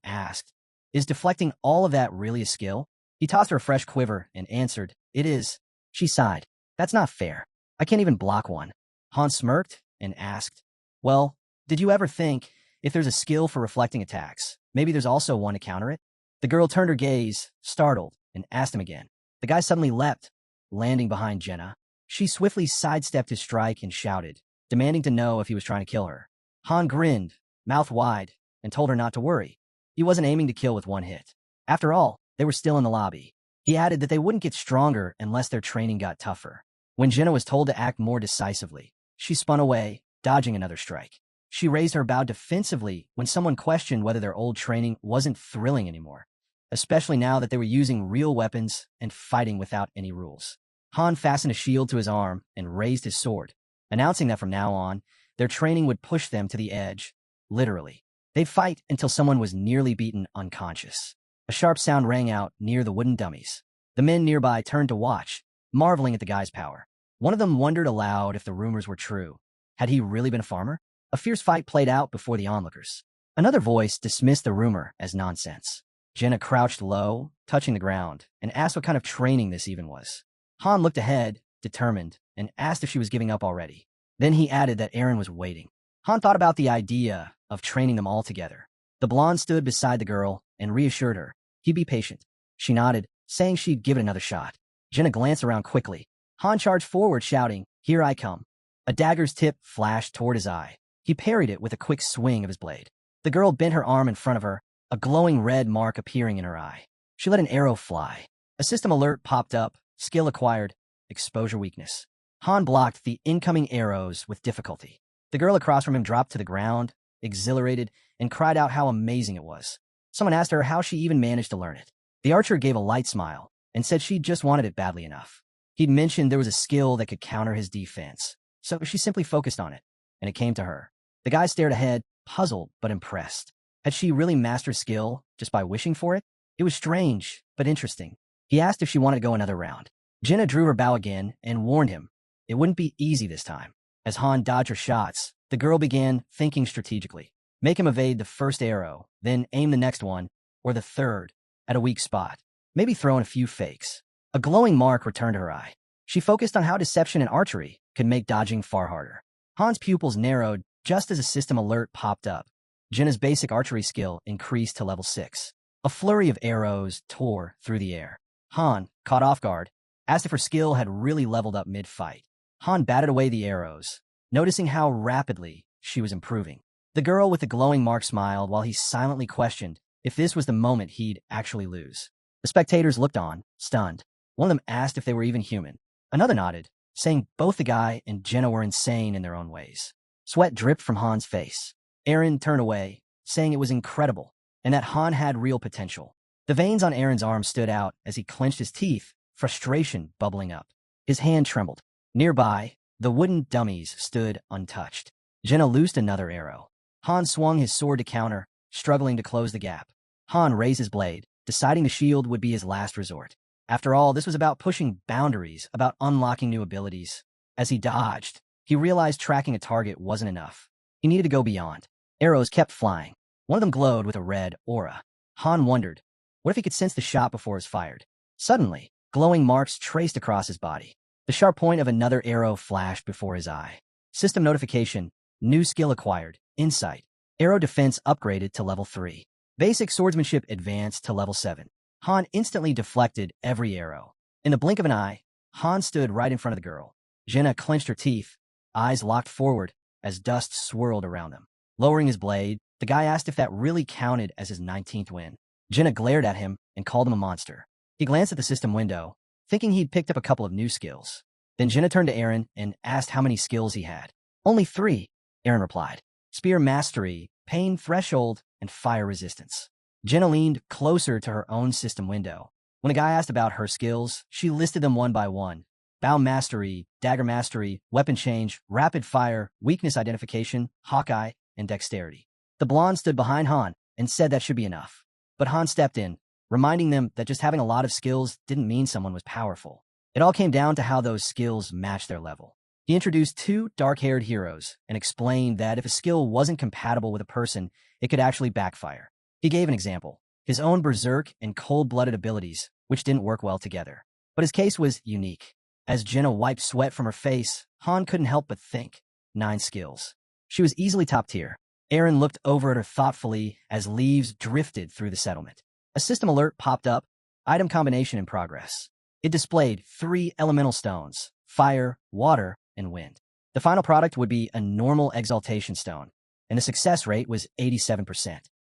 asked, "Is deflecting all of that really a skill?" He tossed her a fresh quiver and answered, "It is." She sighed. "That's not fair. I can't even block one." Han smirked and asked, "Well, did you ever think, if there's a skill for reflecting attacks, maybe there's also one to counter it?" The girl turned her gaze, startled, and asked him again. The guy suddenly leapt, landing behind Jenna. She swiftly sidestepped his strike and shouted, demanding to know if he was trying to kill her. Han grinned, mouth wide, and told her not to worry. He wasn't aiming to kill with one hit. After all, they were still in the lobby. He added that they wouldn't get stronger unless their training got tougher. When Jenna was told to act more decisively, she spun away, dodging another strike. She raised her bow defensively when someone questioned whether their old training wasn't thrilling anymore, especially now that they were using real weapons and fighting without any rules. Han fastened a shield to his arm and raised his sword, announcing that from now on, their training would push them to the edge, literally. They'd fight until someone was nearly beaten unconscious. A sharp sound rang out near the wooden dummies. The men nearby turned to watch, marveling at the guy's power. One of them wondered aloud if the rumors were true. Had he really been a farmer? A fierce fight played out before the onlookers. Another voice dismissed the rumor as nonsense. Jenna crouched low, touching the ground, and asked what kind of training this even was. Han looked ahead, determined, and asked if she was giving up already. Then he added that Aaron was waiting. Han thought about the idea of training them all together. The blonde stood beside the girl and reassured her he'd be patient. She nodded, saying she'd give it another shot. Jenna glanced around quickly. Han charged forward, shouting, "Here I come." A dagger's tip flashed toward his eye. He parried it with a quick swing of his blade. The girl bent her arm in front of her, a glowing red mark appearing in her eye. She let an arrow fly. A system alert popped up, skill acquired, exposure weakness. Han blocked the incoming arrows with difficulty. The girl across from him dropped to the ground, exhilarated, and cried out how amazing it was. Someone asked her how she even managed to learn it. The archer gave a light smile and said she just wanted it badly enough. He'd mentioned there was a skill that could counter his defense, so she simply focused on it, and it came to her. The guy stared ahead, puzzled but impressed. Had she really mastered skill just by wishing for it? It was strange, but interesting. He asked if she wanted to go another round. Jenna drew her bow again and warned him it wouldn't be easy this time. As Han dodged her shots, the girl began thinking strategically. Make him evade the first arrow, then aim the next one, or the third, at a weak spot. Maybe throw in a few fakes. A glowing mark returned to her eye. She focused on how deception and archery could make dodging far harder. Han's pupils narrowed just as a system alert popped up. Jenna's basic archery skill increased to level 6. A flurry of arrows tore through the air. Han, caught off guard, asked if her skill had really leveled up mid-fight. Han batted away the arrows, noticing how rapidly she was improving. The girl with the glowing mark smiled while he silently questioned if this was the moment he'd actually lose. The spectators looked on, stunned. One of them asked if they were even human. Another nodded, saying both the guy and Jenna were insane in their own ways. Sweat dripped from Han's face. Aaron turned away, saying it was incredible, and that Han had real potential. The veins on Aaron's arm stood out as he clenched his teeth, frustration bubbling up. His hand trembled. Nearby, the wooden dummies stood untouched. Jenna loosed another arrow. Han swung his sword to counter, struggling to close the gap. Han raised his blade, deciding the shield would be his last resort. After all, this was about pushing boundaries, about unlocking new abilities. As he dodged, he realized tracking a target wasn't enough. He needed to go beyond. Arrows kept flying. One of them glowed with a red aura. Han wondered, what if he could sense the shot before it was fired? Suddenly, glowing marks traced across his body. The sharp point of another arrow flashed before his eye. System notification, new skill acquired, insight. Arrow defense upgraded to level 3. Basic swordsmanship advanced to level 7. Han instantly deflected every arrow. In the blink of an eye, Han stood right in front of the girl. Jenna clenched her teeth, eyes locked forward as dust swirled around them. Lowering his blade, the guy asked if that really counted as his 19th win. Jenna glared at him and called him a monster. He glanced at the system window, thinking he'd picked up a couple of new skills. Then Jenna turned to Aaron and asked how many skills he had. Only 3, Aaron replied. Spear mastery, pain threshold, and fire resistance. Jenna leaned closer to her own system window. When the guy asked about her skills, she listed them one by one. Bow mastery, dagger mastery, weapon change, rapid fire, weakness identification, Hawkeye, and dexterity. The blonde stood behind Han and said that should be enough. But Han stepped in, reminding them that just having a lot of skills didn't mean someone was powerful. It all came down to how those skills matched their level. He introduced 2 dark-haired heroes and explained that if a skill wasn't compatible with a person, it could actually backfire. He gave an example, his own berserk and cold-blooded abilities, which didn't work well together. But his case was unique. As Jenna wiped sweat from her face, Han couldn't help but think. 9 skills. She was easily top tier. Aaron looked over at her thoughtfully as leaves drifted through the settlement. A system alert popped up, item combination in progress. It displayed 3 elemental stones, fire, water, and wind. The final product would be a normal exaltation stone, and the success rate was 87%.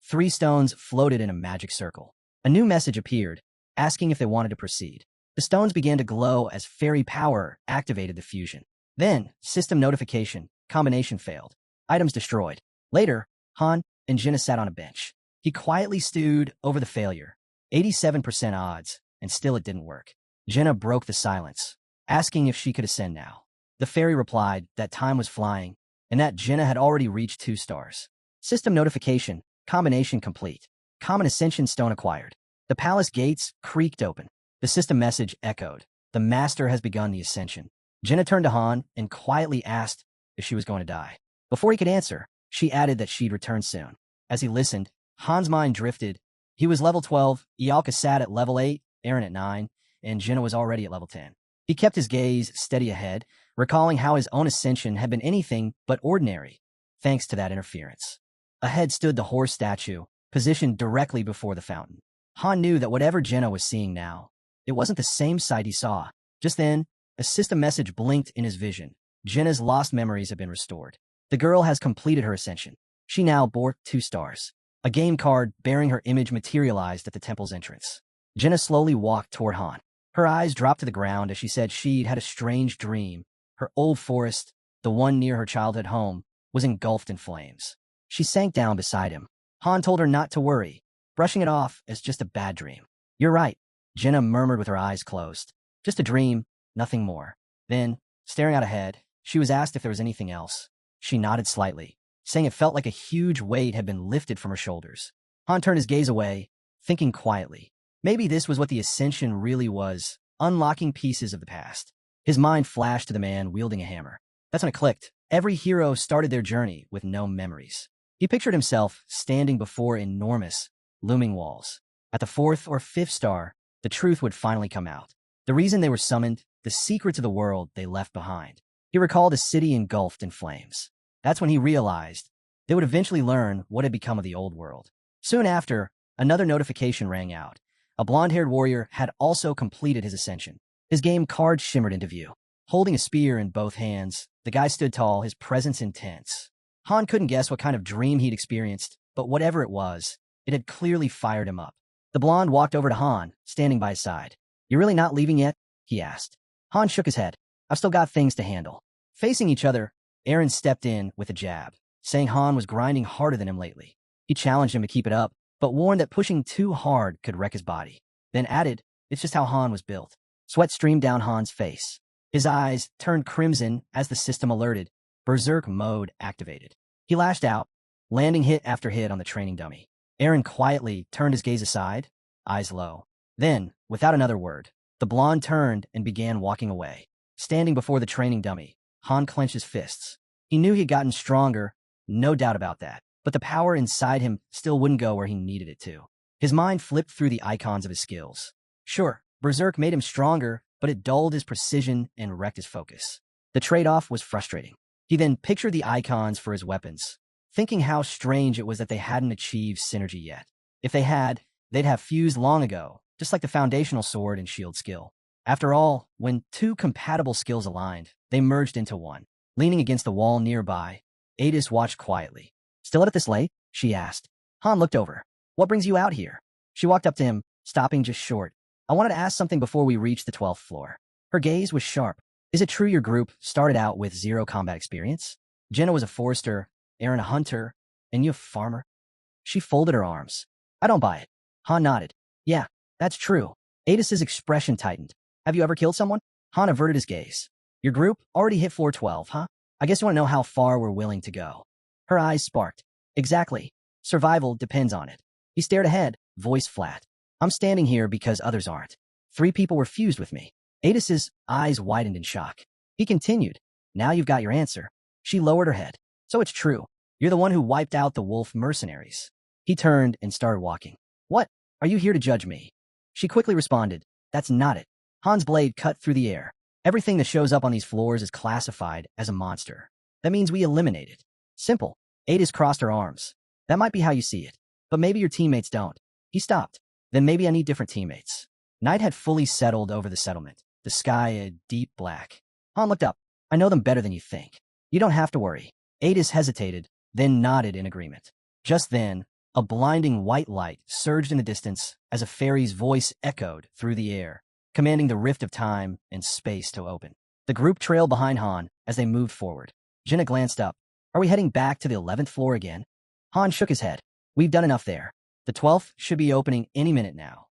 3 stones floated in a magic circle. A new message appeared, asking if they wanted to proceed. The stones began to glow as fairy power activated the fusion. Then, system notification, combination failed. Items destroyed. Later, Han and Jenna sat on a bench. He quietly stewed over the failure. 87% odds, and still it didn't work. Jenna broke the silence, asking if she could ascend now. The fairy replied that time was flying, and that Jenna had already reached 2 stars. System notification, combination complete. Common ascension stone acquired. The palace gates creaked open. The system message echoed. The master has begun the ascension. Jenna turned to Han and quietly asked if she was going to die. Before he could answer, she added that she'd return soon. As he listened, Han's mind drifted. He was level 12, Ialka sat at level 8, Aaron at 9, and Jenna was already at level 10. He kept his gaze steady ahead, recalling how his own ascension had been anything but ordinary, thanks to that interference. Ahead stood the horse statue, positioned directly before the fountain. Han knew that whatever Jenna was seeing now, it wasn't the same sight he saw. Just then, a system message blinked in his vision. Jenna's lost memories have been restored. The girl has completed her ascension. She now bore 2 stars. A game card bearing her image materialized at the temple's entrance. Jenna slowly walked toward Han. Her eyes dropped to the ground as she said she'd had a strange dream. Her old forest, the one near her childhood home, was engulfed in flames. She sank down beside him. Han told her not to worry, brushing it off as just a bad dream. You're right, Jenna murmured with her eyes closed. Just a dream, nothing more. Then, staring out ahead, she was asked if there was anything else. She nodded slightly, saying it felt like a huge weight had been lifted from her shoulders. Han turned his gaze away, thinking quietly. Maybe this was what the Ascension really was, unlocking pieces of the past. His mind flashed to the man wielding a hammer. That's when it clicked. Every hero started their journey with no memories. He pictured himself standing before enormous, looming walls. At the 4th or 5th star, the truth would finally come out. The reason they were summoned, the secrets of the world they left behind. He recalled a city engulfed in flames. That's when he realized they would eventually learn what had become of the old world. Soon after, another notification rang out. A blonde-haired warrior had also completed his ascension. His game card shimmered into view. Holding a spear in both hands, the guy stood tall, his presence intense. Han couldn't guess what kind of dream he'd experienced, but whatever it was, it had clearly fired him up. The blonde walked over to Han, standing by his side. You really not leaving yet? He asked. Han shook his head. I've still got things to handle. Facing each other, Aaron stepped in with a jab, saying Han was grinding harder than him lately. He challenged him to keep it up, but warned that pushing too hard could wreck his body. Then added, it's just how Han was built. Sweat streamed down Han's face. His eyes turned crimson as the system alerted. Berserk mode activated. He lashed out, landing hit after hit on the training dummy. Aaron quietly turned his gaze aside, eyes low. Then, without another word, the blonde turned and began walking away. Standing before the training dummy, Han clenched his fists. He knew he'd gotten stronger, no doubt about that, but the power inside him still wouldn't go where he needed it to. His mind flipped through the icons of his skills. Sure, Berserk made him stronger, but it dulled his precision and wrecked his focus. The trade-off was frustrating. He then pictured the icons for his weapons, thinking how strange it was that they hadn't achieved synergy yet. If they had, they'd have fused long ago, just like the foundational sword and shield skill. After all, when two compatible skills aligned, they merged into one. Leaning against the wall nearby, Adis watched quietly. Still at this late? She asked. Han looked over. What brings you out here? She walked up to him, stopping just short. I wanted to ask something before we reached the 12th floor. Her gaze was sharp. Is it true your group started out with zero combat experience? Jenna was a forester, Aaron a hunter, and you a farmer? She folded her arms. I don't buy it. Han nodded. Yeah, that's true. Adis's expression tightened. Have you ever killed someone? Han averted his gaze. Your group already hit floor 12, huh? I guess you want to know how far we're willing to go. Her eyes sparked. Exactly. Survival depends on it. He stared ahead, voice flat. I'm standing here because others aren't. 3 people were fused with me. Adis's eyes widened in shock. He continued. Now you've got your answer. She lowered her head. So it's true. You're the one who wiped out the wolf mercenaries. He turned and started walking. What? Are you here to judge me? She quickly responded. That's not it. Han's blade cut through the air. Everything that shows up on these floors is classified as a monster. That means we eliminate it. Simple. Adis crossed her arms. That might be how you see it. But maybe your teammates don't. He stopped. Then maybe I need different teammates. Night had fully settled over the settlement. The sky a deep black. Han looked up. I know them better than you think. You don't have to worry. Adis hesitated, then nodded in agreement. Just then, a blinding white light surged in the distance as a fairy's voice echoed through the air, commanding the rift of time and space to open. The group trailed behind Han as they moved forward. Jenna glanced up. Are we heading back to the 11th floor again? Han shook his head. We've done enough there. The 12th should be opening any minute now.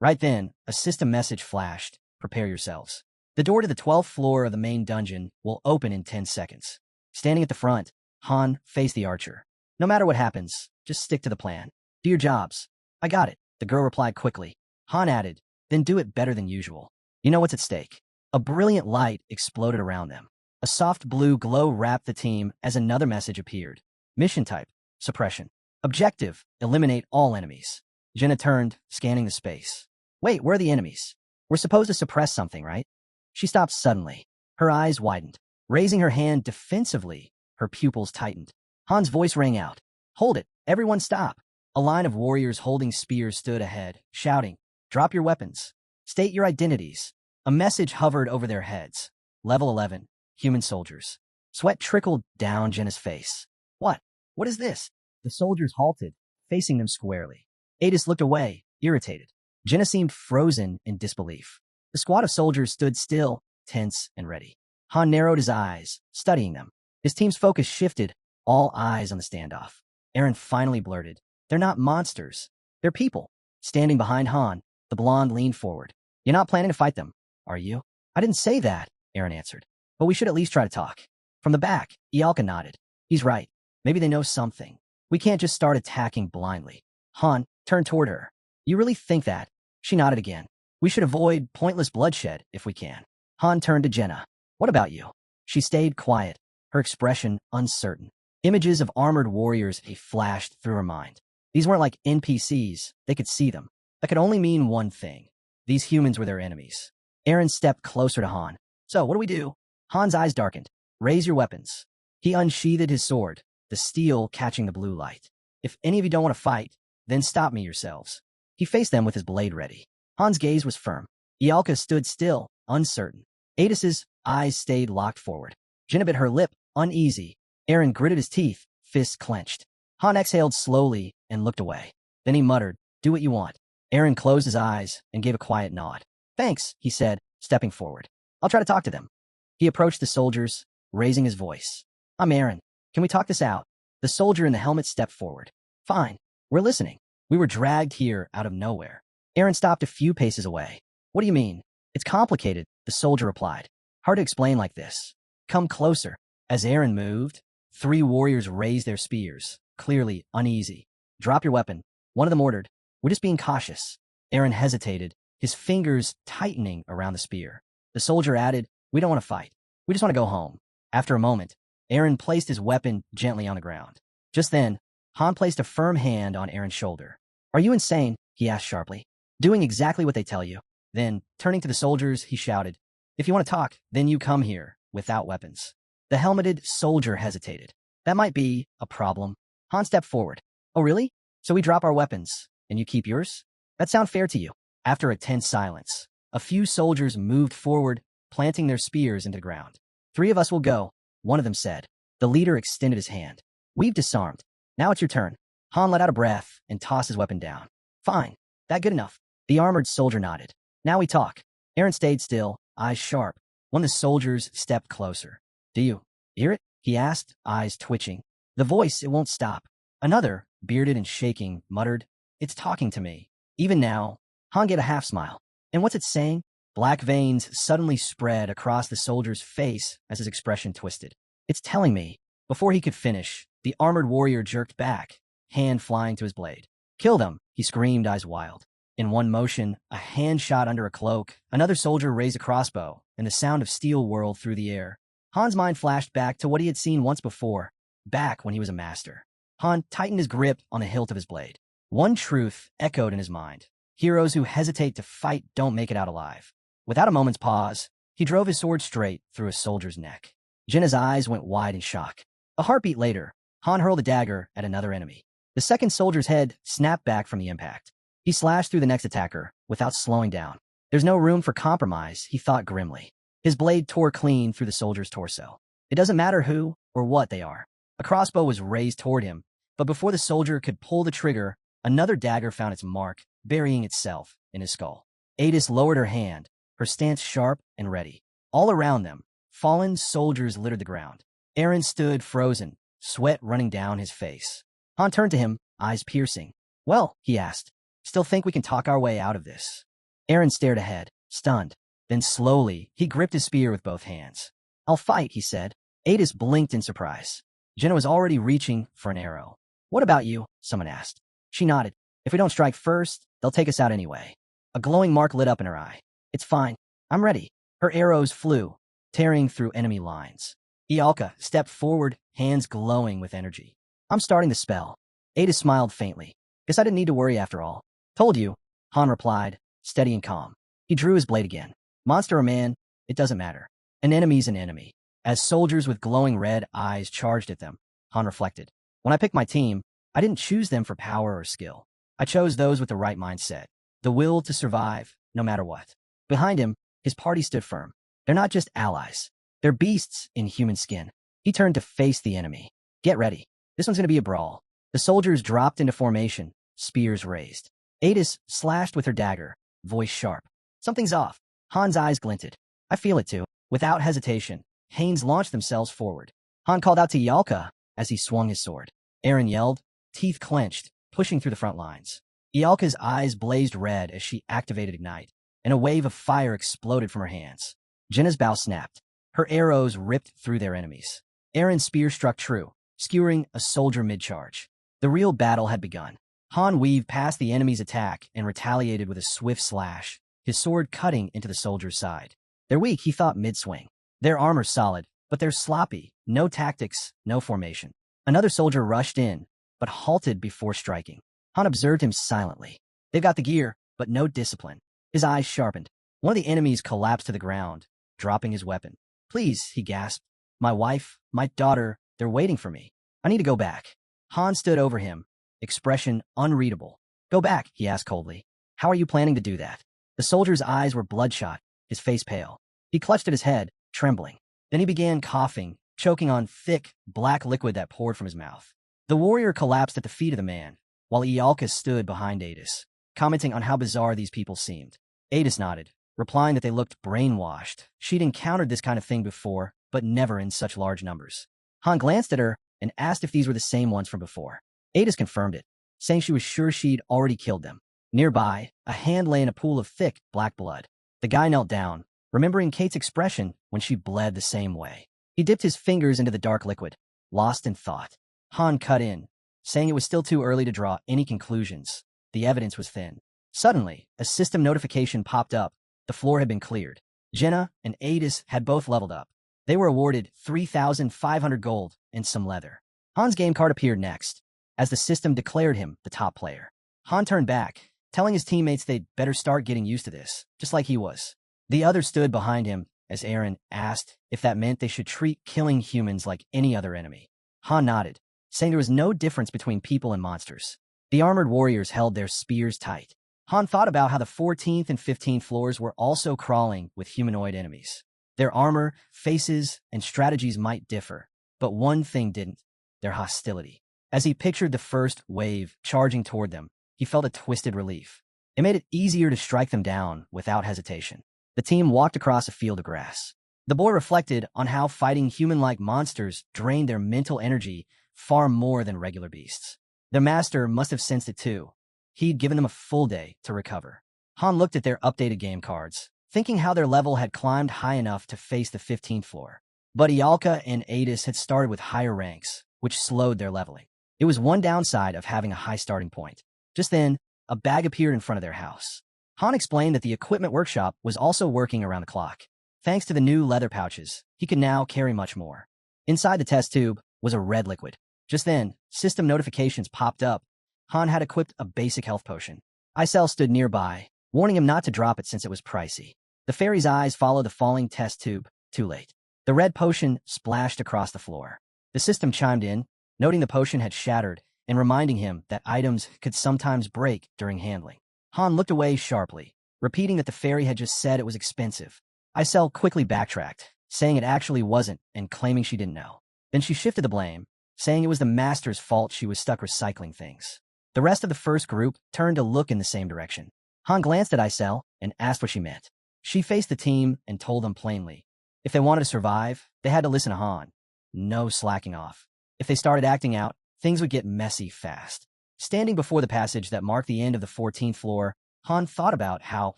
Right then, a system message flashed. Prepare yourselves. The door to the 12th floor of the main dungeon will open in 10 seconds. Standing at the front, Han faced the archer. No matter what happens, just stick to the plan. Do your jobs. I got it, the girl replied quickly. Han added, then do it better than usual. You know what's at stake. A brilliant light exploded around them. A soft blue glow wrapped the team as another message appeared. Mission type, suppression. Objective, eliminate all enemies. Jenna turned, scanning the space. Wait, where are the enemies? We're supposed to suppress something, right? She stopped suddenly. Her eyes widened. Raising her hand defensively, her pupils tightened. Han's voice rang out. Hold it, everyone stop. A line of warriors holding spears stood ahead, shouting, drop your weapons. State your identities. A message hovered over their heads. Level 11, human soldiers. Sweat trickled down Jenna's face. What? What is this? The soldiers halted, facing them squarely. Adis looked away, irritated. Jenna seemed frozen in disbelief. The squad of soldiers stood still, tense and ready. Han narrowed his eyes, studying them. His team's focus shifted, all eyes on the standoff. Eren finally blurted, "They're not monsters. They're people." Standing behind Han, the blonde leaned forward. "You're not planning to fight them, are you?" "I didn't say that," Eren answered. "But we should at least try to talk." From the back, Ialka nodded. "He's right. Maybe they know something. We can't just start attacking blindly." Han turned toward her. "You really think that?" She nodded again. "We should avoid pointless bloodshed if we can." Han turned to Jenna. "What about you?" She stayed quiet, her expression uncertain. Images of armored warriors flashed through her mind. These weren't like NPCs. They could see them. That could only mean one thing. These humans were their enemies. Eren stepped closer to Han. "So, what do we do?" Han's eyes darkened. "Raise your weapons." He unsheathed his sword, the steel catching the blue light. "If any of you don't want to fight, then stop me yourselves." He faced them with his blade ready. Han's gaze was firm. Ialka stood still, uncertain. Adis's eyes stayed locked forward. Jenna bit her lip, uneasy. Eren gritted his teeth, fists clenched. Han exhaled slowly and looked away. Then he muttered, "Do what you want." Eren closed his eyes and gave a quiet nod. "Thanks," he said, stepping forward. "I'll try to talk to them." He approached the soldiers, raising his voice. "I'm Eren. Can we talk this out?" The soldier in the helmet stepped forward. "Fine. We're listening. We were dragged here out of nowhere." Eren stopped a few paces away. "What do you mean?" "It's complicated," the soldier replied. "Hard to explain like this." "Come closer." As Eren moved, 3 warriors raised their spears, clearly uneasy. "Drop your weapon," one of them ordered. "We're just being cautious." Eren hesitated, his fingers tightening around the spear. The soldier added, "We don't want to fight. We just want to go home." After a moment, Eren placed his weapon gently on the ground. Just then, Han placed a firm hand on Eren's shoulder. "Are you insane?" he asked sharply. "Doing exactly what they tell you." Then, turning to the soldiers, he shouted, "If you want to talk, then you come here, without weapons." The helmeted soldier hesitated. "That might be a problem." Han stepped forward. "Oh, really? So we drop our weapons, and you keep yours? That sound fair to you?" After a tense silence, a few soldiers moved forward, planting their spears into the ground. "3 of us will go," one of them said. The leader extended his hand. "We've disarmed. Now it's your turn." Han let out a breath and tossed his weapon down. "Fine. That good enough?" The armored soldier nodded. "Now we talk." Eren stayed still, eyes sharp. One of the soldiers stepped closer. "Do you hear it?" he asked, eyes twitching. The voice, it won't stop. Another, bearded and shaking, muttered, "It's talking to me." Even now, Han gave a half smile. "And what's it saying?" Black veins suddenly spread across the soldier's face as his expression twisted. "It's telling me." Before he could finish, the armored warrior jerked back, hand flying to his blade. "Kill them!" he screamed, eyes wild. In one motion, a hand shot under a cloak, another soldier raised a crossbow, and the sound of steel whirled through the air. Han's mind flashed back to what he had seen once before, back when he was a master. Han tightened his grip on the hilt of his blade. One truth echoed in his mind. Heroes who hesitate to fight don't make it out alive. Without a moment's pause, he drove his sword straight through a soldier's neck. Jinna's eyes went wide in shock. A heartbeat later, Han hurled a dagger at another enemy. The second soldier's head snapped back from the impact. He slashed through the next attacker, without slowing down. There's no room for compromise, he thought grimly. His blade tore clean through the soldier's torso. It doesn't matter who or what they are. A crossbow was raised toward him, but before the soldier could pull the trigger, another dagger found its mark, burying itself in his skull. Adis lowered her hand, her stance sharp and ready. All around them, fallen soldiers littered the ground. Eren stood frozen, sweat running down his face. Han turned to him, eyes piercing. "Well," he asked, "still think we can talk our way out of this?" Eren stared ahead, stunned. Then slowly, he gripped his spear with both hands. "I'll fight," he said. Adis blinked in surprise. Jenna was already reaching for an arrow. "What about you?" someone asked. She nodded. "If we don't strike first, they'll take us out anyway." A glowing mark lit up in her eye. "It's fine. I'm ready." Her arrows flew, tearing through enemy lines. Ialka stepped forward, hands glowing with energy. "I'm starting the spell." Ada smiled faintly. "Guess I didn't need to worry after all." "Told you," Han replied, steady and calm. He drew his blade again. "Monster or man, it doesn't matter. An enemy's an enemy." As soldiers with glowing red eyes charged at them, Han reflected. "When I picked my team, I didn't choose them for power or skill. I chose those with the right mindset, the will to survive, no matter what." Behind him, his party stood firm. They're not just allies. They're beasts in human skin. He turned to face the enemy. "Get ready. This one's going to be a brawl." The soldiers dropped into formation, spears raised. Adis slashed with her dagger, voice sharp. "Something's off." Han's eyes glinted. "I feel it too." Without hesitation, Hanes launched themselves forward. Han called out to Yalka as he swung his sword. Eren yelled, teeth clenched, pushing through the front lines. Yalka's eyes blazed red as she activated Ignite, and a wave of fire exploded from her hands. Jenna's bow snapped. Her arrows ripped through their enemies. Eren's spear struck true, skewering a soldier mid-charge. The real battle had begun. Han weaved past the enemy's attack and retaliated with a swift slash, his sword cutting into the soldier's side. They're weak, he thought mid-swing. Their armor's solid, but they're sloppy. No tactics, no formation. Another soldier rushed in, but halted before striking. Han observed him silently. They've got the gear, but no discipline. His eyes sharpened. One of the enemies collapsed to the ground, dropping his weapon. Please, he gasped. My wife, my daughter, they're waiting for me. I need to go back. Han stood over him, expression unreadable. Go back, he asked coldly. How are you planning to do that? The soldier's eyes were bloodshot, his face pale. He clutched at his head, trembling. Then he began coughing, choking on thick, black liquid that poured from his mouth. The warrior collapsed at the feet of the man, while Ialka stood behind Adis, commenting on how bizarre these people seemed. Adis nodded, replying that they looked brainwashed. She'd encountered this kind of thing before, but never in such large numbers. Han glanced at her and asked if these were the same ones from before. Adis confirmed it, saying she was sure she'd already killed them. Nearby, a hand lay in a pool of thick, black blood. The guy knelt down, remembering Kate's expression when she bled the same way. He dipped his fingers into the dark liquid, lost in thought. Han cut in, saying it was still too early to draw any conclusions. The evidence was thin. Suddenly, a system notification popped up. The floor had been cleared. Jenna and Adis had both leveled up. They were awarded 3,500 gold and some leather. Han's game card appeared next, as the system declared him the top player. Han turned back, telling his teammates they'd better start getting used to this, just like he was. The others stood behind him as Eren asked if that meant they should treat killing humans like any other enemy. Han nodded, saying there was no difference between people and monsters. The armored warriors held their spears tight. Han thought about how the 14th and 15th floors were also crawling with humanoid enemies. Their armor, faces, and strategies might differ, but one thing didn't: their hostility. As he pictured the first wave charging toward them, he felt a twisted relief. It made it easier to strike them down without hesitation. The team walked across a field of grass. The boy reflected on how fighting human-like monsters drained their mental energy far more than regular beasts. Their master must have sensed it too. He'd given them a full day to recover. Han looked at their updated game cards, thinking how their level had climbed high enough to face the 15th floor. But Ialka and Adis had started with higher ranks, which slowed their leveling. It was one downside of having a high starting point. Just then, a bag appeared in front of their house. Han explained that the equipment workshop was also working around the clock. Thanks to the new leather pouches, he could now carry much more. Inside the test tube was a red liquid. Just then, system notifications popped up. Han had equipped a basic health potion. Isel stood nearby, warning him not to drop it since it was pricey. The fairy's eyes followed the falling test tube. Too late. The red potion splashed across the floor. The system chimed in, noting the potion had shattered and reminding him that items could sometimes break during handling. Han looked away sharply, repeating that the fairy had just said it was expensive. Isel quickly backtracked, saying it actually wasn't and claiming she didn't know. Then she shifted the blame, saying it was the master's fault she was stuck recycling things. The rest of the first group turned to look in the same direction. Han glanced at Isel and asked what she meant. She faced the team and told them plainly, if they wanted to survive, they had to listen to Han. No slacking off. If they started acting out, things would get messy fast. Standing before the passage that marked the end of the 14th floor, Han thought about how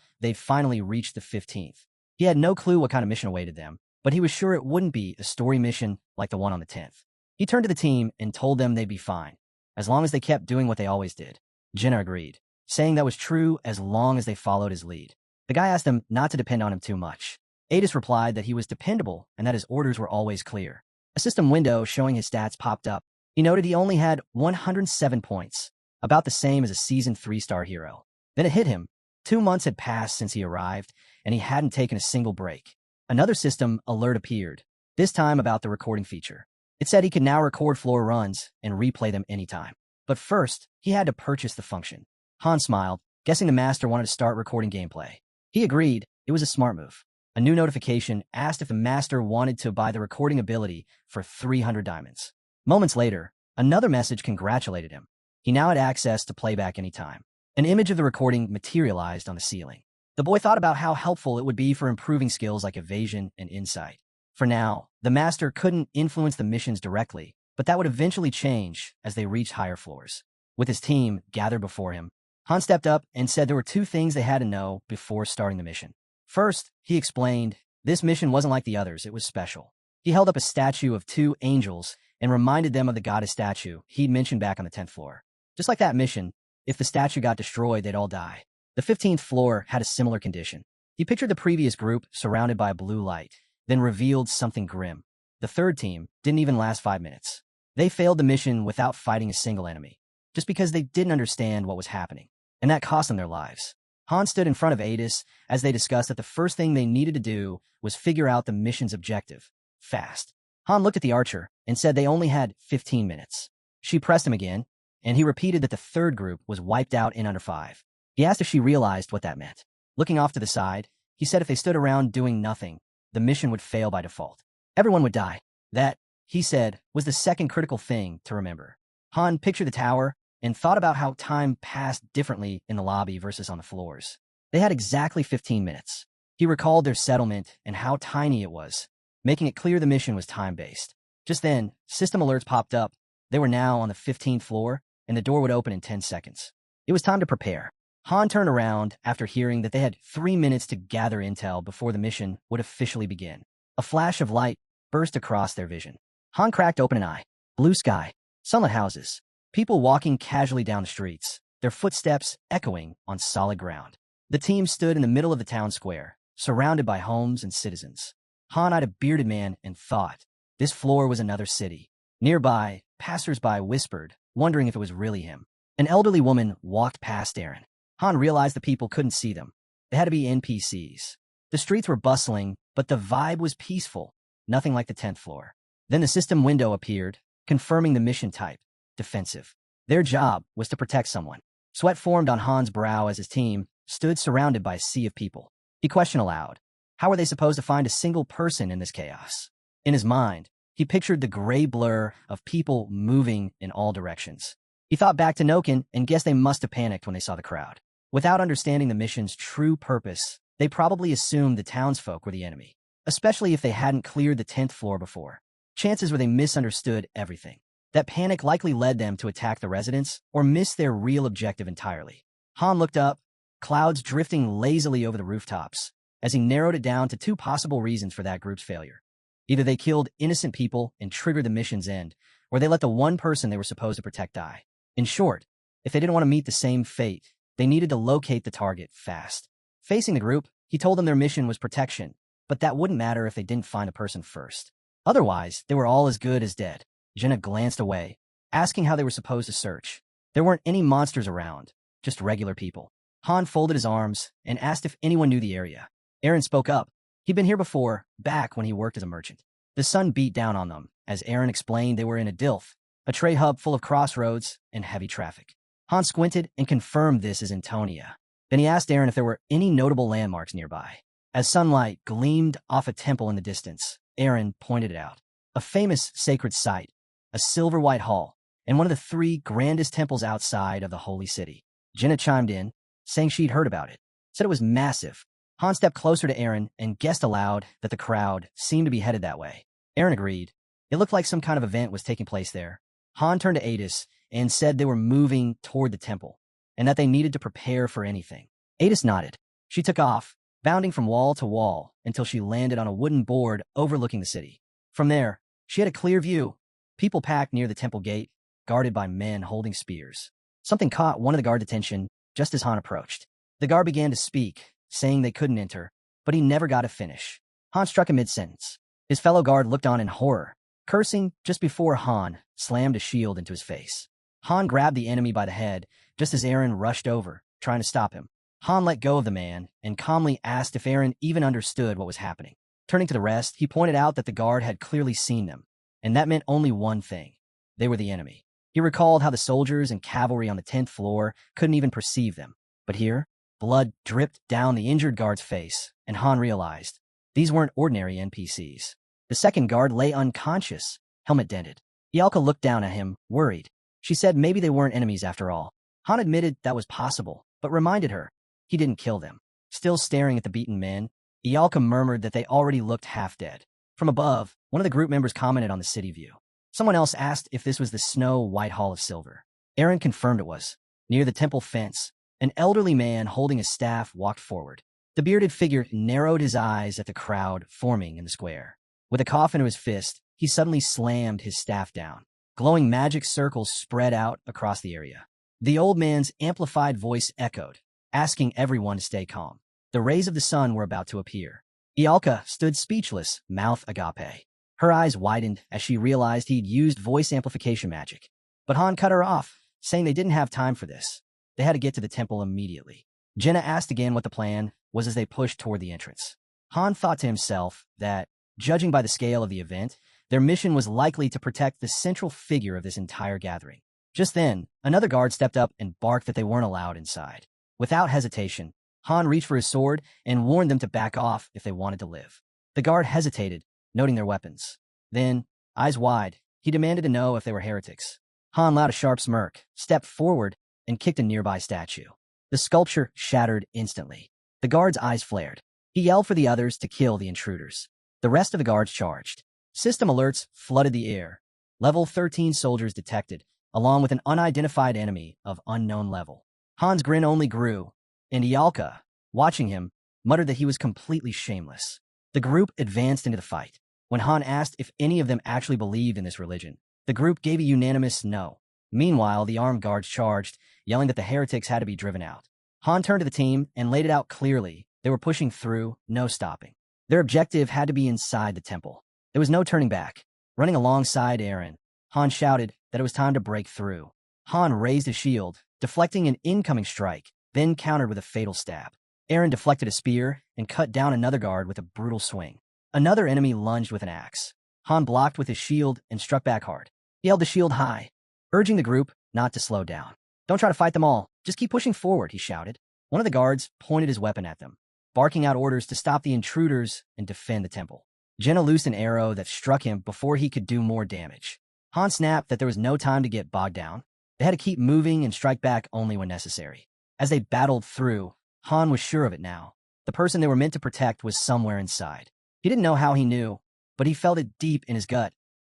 they'd finally reached the 15th. He had no clue what kind of mission awaited them, but he was sure it wouldn't be a story mission like the one on the 10th. He turned to the team and told them they'd be fine, as long as they kept doing what they always did. Jenna agreed, saying that was true as long as they followed his lead. The guy asked them not to depend on him too much. Adis replied that he was dependable and that his orders were always clear. A system window showing his stats popped up. He noted he only had 107 points, about the same as a seasoned 3-star hero. Then it hit him. 2 months had passed since he arrived, and he hadn't taken a single break. Another system alert appeared, this time about the recording feature. It said he could now record floor runs and replay them anytime. But first, he had to purchase the function. Han smiled, guessing the master wanted to start recording gameplay. He agreed. It was a smart move. A new notification asked if the master wanted to buy the recording ability for 300 diamonds. Moments later, another message congratulated him. He now had access to playback anytime. An image of the recording materialized on the ceiling. The boy thought about how helpful it would be for improving skills like evasion and insight. For now, the master couldn't influence the missions directly, but that would eventually change as they reached higher floors. With his team gathered before him, Han stepped up and said there were two things they had to know before starting the mission. First, he explained, this mission wasn't like the others, it was special. He held up a statue of two angels and reminded them of the goddess statue he'd mentioned back on the 10th floor. Just like that mission, if the statue got destroyed, they'd all die. The 15th floor had a similar condition. He pictured the previous group surrounded by a blue light, then revealed something grim. The third team didn't even last 5 minutes. They failed the mission without fighting a single enemy, just because they didn't understand what was happening, and that cost them their lives. Han stood in front of Adis as they discussed that the first thing they needed to do was figure out the mission's objective, fast. Han looked at the archer and said they only had 15 minutes. She pressed him again, and he repeated that the third group was wiped out in under 5. He asked if she realized what that meant. Looking off to the side, he said if they stood around doing nothing, the mission would fail by default. Everyone would die. That, he said, was the second critical thing to remember. Han pictured the tower and thought about how time passed differently in the lobby versus on the floors. They had exactly 15 minutes. He recalled their settlement and how tiny it was, making it clear the mission was time-based. Just then, system alerts popped up. They were now on the 15th floor, and the door would open in 10 seconds. It was time to prepare. Han turned around after hearing that they had 3 minutes to gather intel before the mission would officially begin. A flash of light burst across their vision. Han cracked open an eye. Blue sky, sunlit houses, people walking casually down the streets, their footsteps echoing on solid ground. The team stood in the middle of the town square, surrounded by homes and citizens. Han eyed a bearded man and thought, this floor was another city. Nearby, passers-by whispered, wondering if it was really him. An elderly woman walked past Aaron. Han realized the people couldn't see them. They had to be NPCs. The streets were bustling, but the vibe was peaceful, nothing like the 10th floor. Then the system window appeared, confirming the mission type, defensive. Their job was to protect someone. Sweat formed on Han's brow as his team stood surrounded by a sea of people. He questioned aloud, how were they supposed to find a single person in this chaos? In his mind, he pictured the gray blur of people moving in all directions. He thought back to Noken and guessed they must have panicked when they saw the crowd. Without understanding the mission's true purpose, they probably assumed the townsfolk were the enemy, especially if they hadn't cleared the 10th floor before. Chances were they misunderstood everything. That panic likely led them to attack the residents or miss their real objective entirely. Han looked up, clouds drifting lazily over the rooftops, as he narrowed it down to 2 possible reasons for that group's failure. Either they killed innocent people and triggered the mission's end, or they let the one person they were supposed to protect die. In short, if they didn't want to meet the same fate, they needed to locate the target fast. Facing the group, he told them their mission was protection, but that wouldn't matter if they didn't find a person first. Otherwise, they were all as good as dead. Jenna glanced away, asking how they were supposed to search. There weren't any monsters around, just regular people. Han folded his arms and asked if anyone knew the area. Aaron spoke up. He'd been here before, back when he worked as a merchant. The sun beat down on them, as Aaron explained they were in a Dilth, a trade hub full of crossroads and heavy traffic. Han squinted and confirmed this as Antonia. Then he asked Aaron if there were any notable landmarks nearby. As sunlight gleamed off a temple in the distance, Aaron pointed it out. A famous sacred site, a silver-white hall, and one of the 3 grandest temples outside of the holy city. Jenna chimed in, saying she'd heard about it. Said it was massive. Han stepped closer to Aaron and guessed aloud that the crowd seemed to be headed that way. Aaron agreed. It looked like some kind of event was taking place there. Han turned to Adis and said they were moving toward the temple, and that they needed to prepare for anything. Adis nodded. She took off, bounding from wall to wall until she landed on a wooden board overlooking the city. From there, she had a clear view. People packed near the temple gate, guarded by men holding spears. Something caught one of the guard's attention just as Han approached. The guard began to speak, saying they couldn't enter, but he never got a finish. Han struck him mid-sentence. His fellow guard looked on in horror, cursing just before Han slammed a shield into his face. Han grabbed the enemy by the head just as Aaron rushed over, trying to stop him. Han let go of the man and calmly asked if Aaron even understood what was happening. Turning to the rest, he pointed out that the guard had clearly seen them, and that meant only one thing. They were the enemy. He recalled how the soldiers and cavalry on the 10th floor couldn't even perceive them. But here, blood dripped down the injured guard's face, and Han realized these weren't ordinary NPCs. The second guard lay unconscious, helmet dented. Ialka looked down at him, worried. She said maybe they weren't enemies after all. Han admitted that was possible, but reminded her he didn't kill them. Still staring at the beaten men, Ialka murmured that they already looked half dead. From above, one of the group members commented on the city view. Someone else asked if this was the snow-white Hall of Silver. Aaron confirmed it was. Near the temple fence, an elderly man holding a staff walked forward. The bearded figure narrowed his eyes at the crowd forming in the square. With a cough into his fist, he suddenly slammed his staff down. Glowing magic circles spread out across the area. The old man's amplified voice echoed, asking everyone to stay calm. The rays of the sun were about to appear. Ialka stood speechless, mouth agape. Her eyes widened as she realized he'd used voice amplification magic. But Han cut her off, saying they didn't have time for this. They had to get to the temple immediately. Jenna asked again what the plan was as they pushed toward the entrance. Han thought to himself that, judging by the scale of the event, their mission was likely to protect the central figure of this entire gathering. Just then, another guard stepped up and barked that they weren't allowed inside. Without hesitation, Han reached for his sword and warned them to back off if they wanted to live. The guard hesitated, noting their weapons. Then, eyes wide, he demanded to know if they were heretics. Han allowed a sharp smirk, stepped forward, and kicked a nearby statue. The sculpture shattered instantly. The guard's eyes flared. He yelled for the others to kill the intruders. The rest of the guards charged. System alerts flooded the air. Level 13 soldiers detected, along with an unidentified enemy of unknown level. Han's grin only grew, and Ialka, watching him, muttered that he was completely shameless. The group advanced into the fight. When Han asked if any of them actually believed in this religion, the group gave a unanimous no. Meanwhile, the armed guards charged, yelling that the heretics had to be driven out. Han turned to the team and laid it out clearly. They were pushing through, no stopping. Their objective had to be inside the temple. There was no turning back. Running alongside Aaron, Han shouted that it was time to break through. Han raised his shield, deflecting an incoming strike, then countered with a fatal stab. Aaron deflected a spear and cut down another guard with a brutal swing. Another enemy lunged with an axe. Han blocked with his shield and struck back hard. He held the shield high, urging the group not to slow down. "Don't try to fight them all. Just keep pushing forward," he shouted. One of the guards pointed his weapon at them, barking out orders to stop the intruders and defend the temple. Jenna loosed an arrow that struck him before he could do more damage. Han snapped that there was no time to get bogged down. They had to keep moving and strike back only when necessary. As they battled through, Han was sure of it now. The person they were meant to protect was somewhere inside. He didn't know how he knew, but he felt it deep in his gut.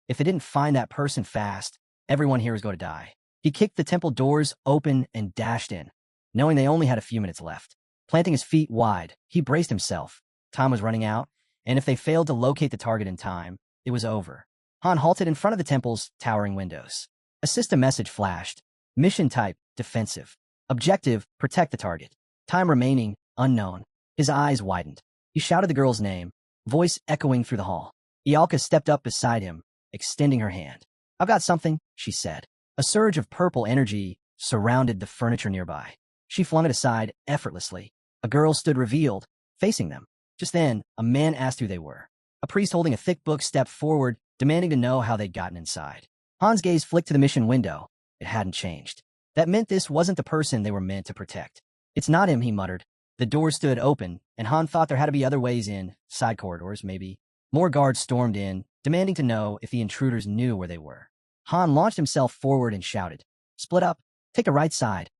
If they didn't find that person fast, everyone here was going to die. He kicked the temple doors open and dashed in, knowing they only had a few minutes left. Planting his feet wide, he braced himself. Time was running out, and if they failed to locate the target in time, it was over. Han halted in front of the temple's towering windows. A system message flashed. Mission type, defensive. Objective, protect the target. Time remaining, unknown. His eyes widened. He shouted the girl's name, voice echoing through the hall. Ialka stepped up beside him, extending her hand. "I've got something," she said. A surge of purple energy surrounded the furniture nearby. She flung it aside effortlessly. A girl stood revealed, facing them. Just then, a man asked who they were. A priest holding a thick book stepped forward, demanding to know how they'd gotten inside. Han's gaze flicked to the mission window. It hadn't changed. That meant this wasn't the person they were meant to protect. "It's not him," he muttered. The door stood open, and Han thought there had to be other ways in, side corridors, maybe. More guards stormed in, demanding to know if the intruders knew where they were. Han launched himself forward and shouted, "Split up, take the right side."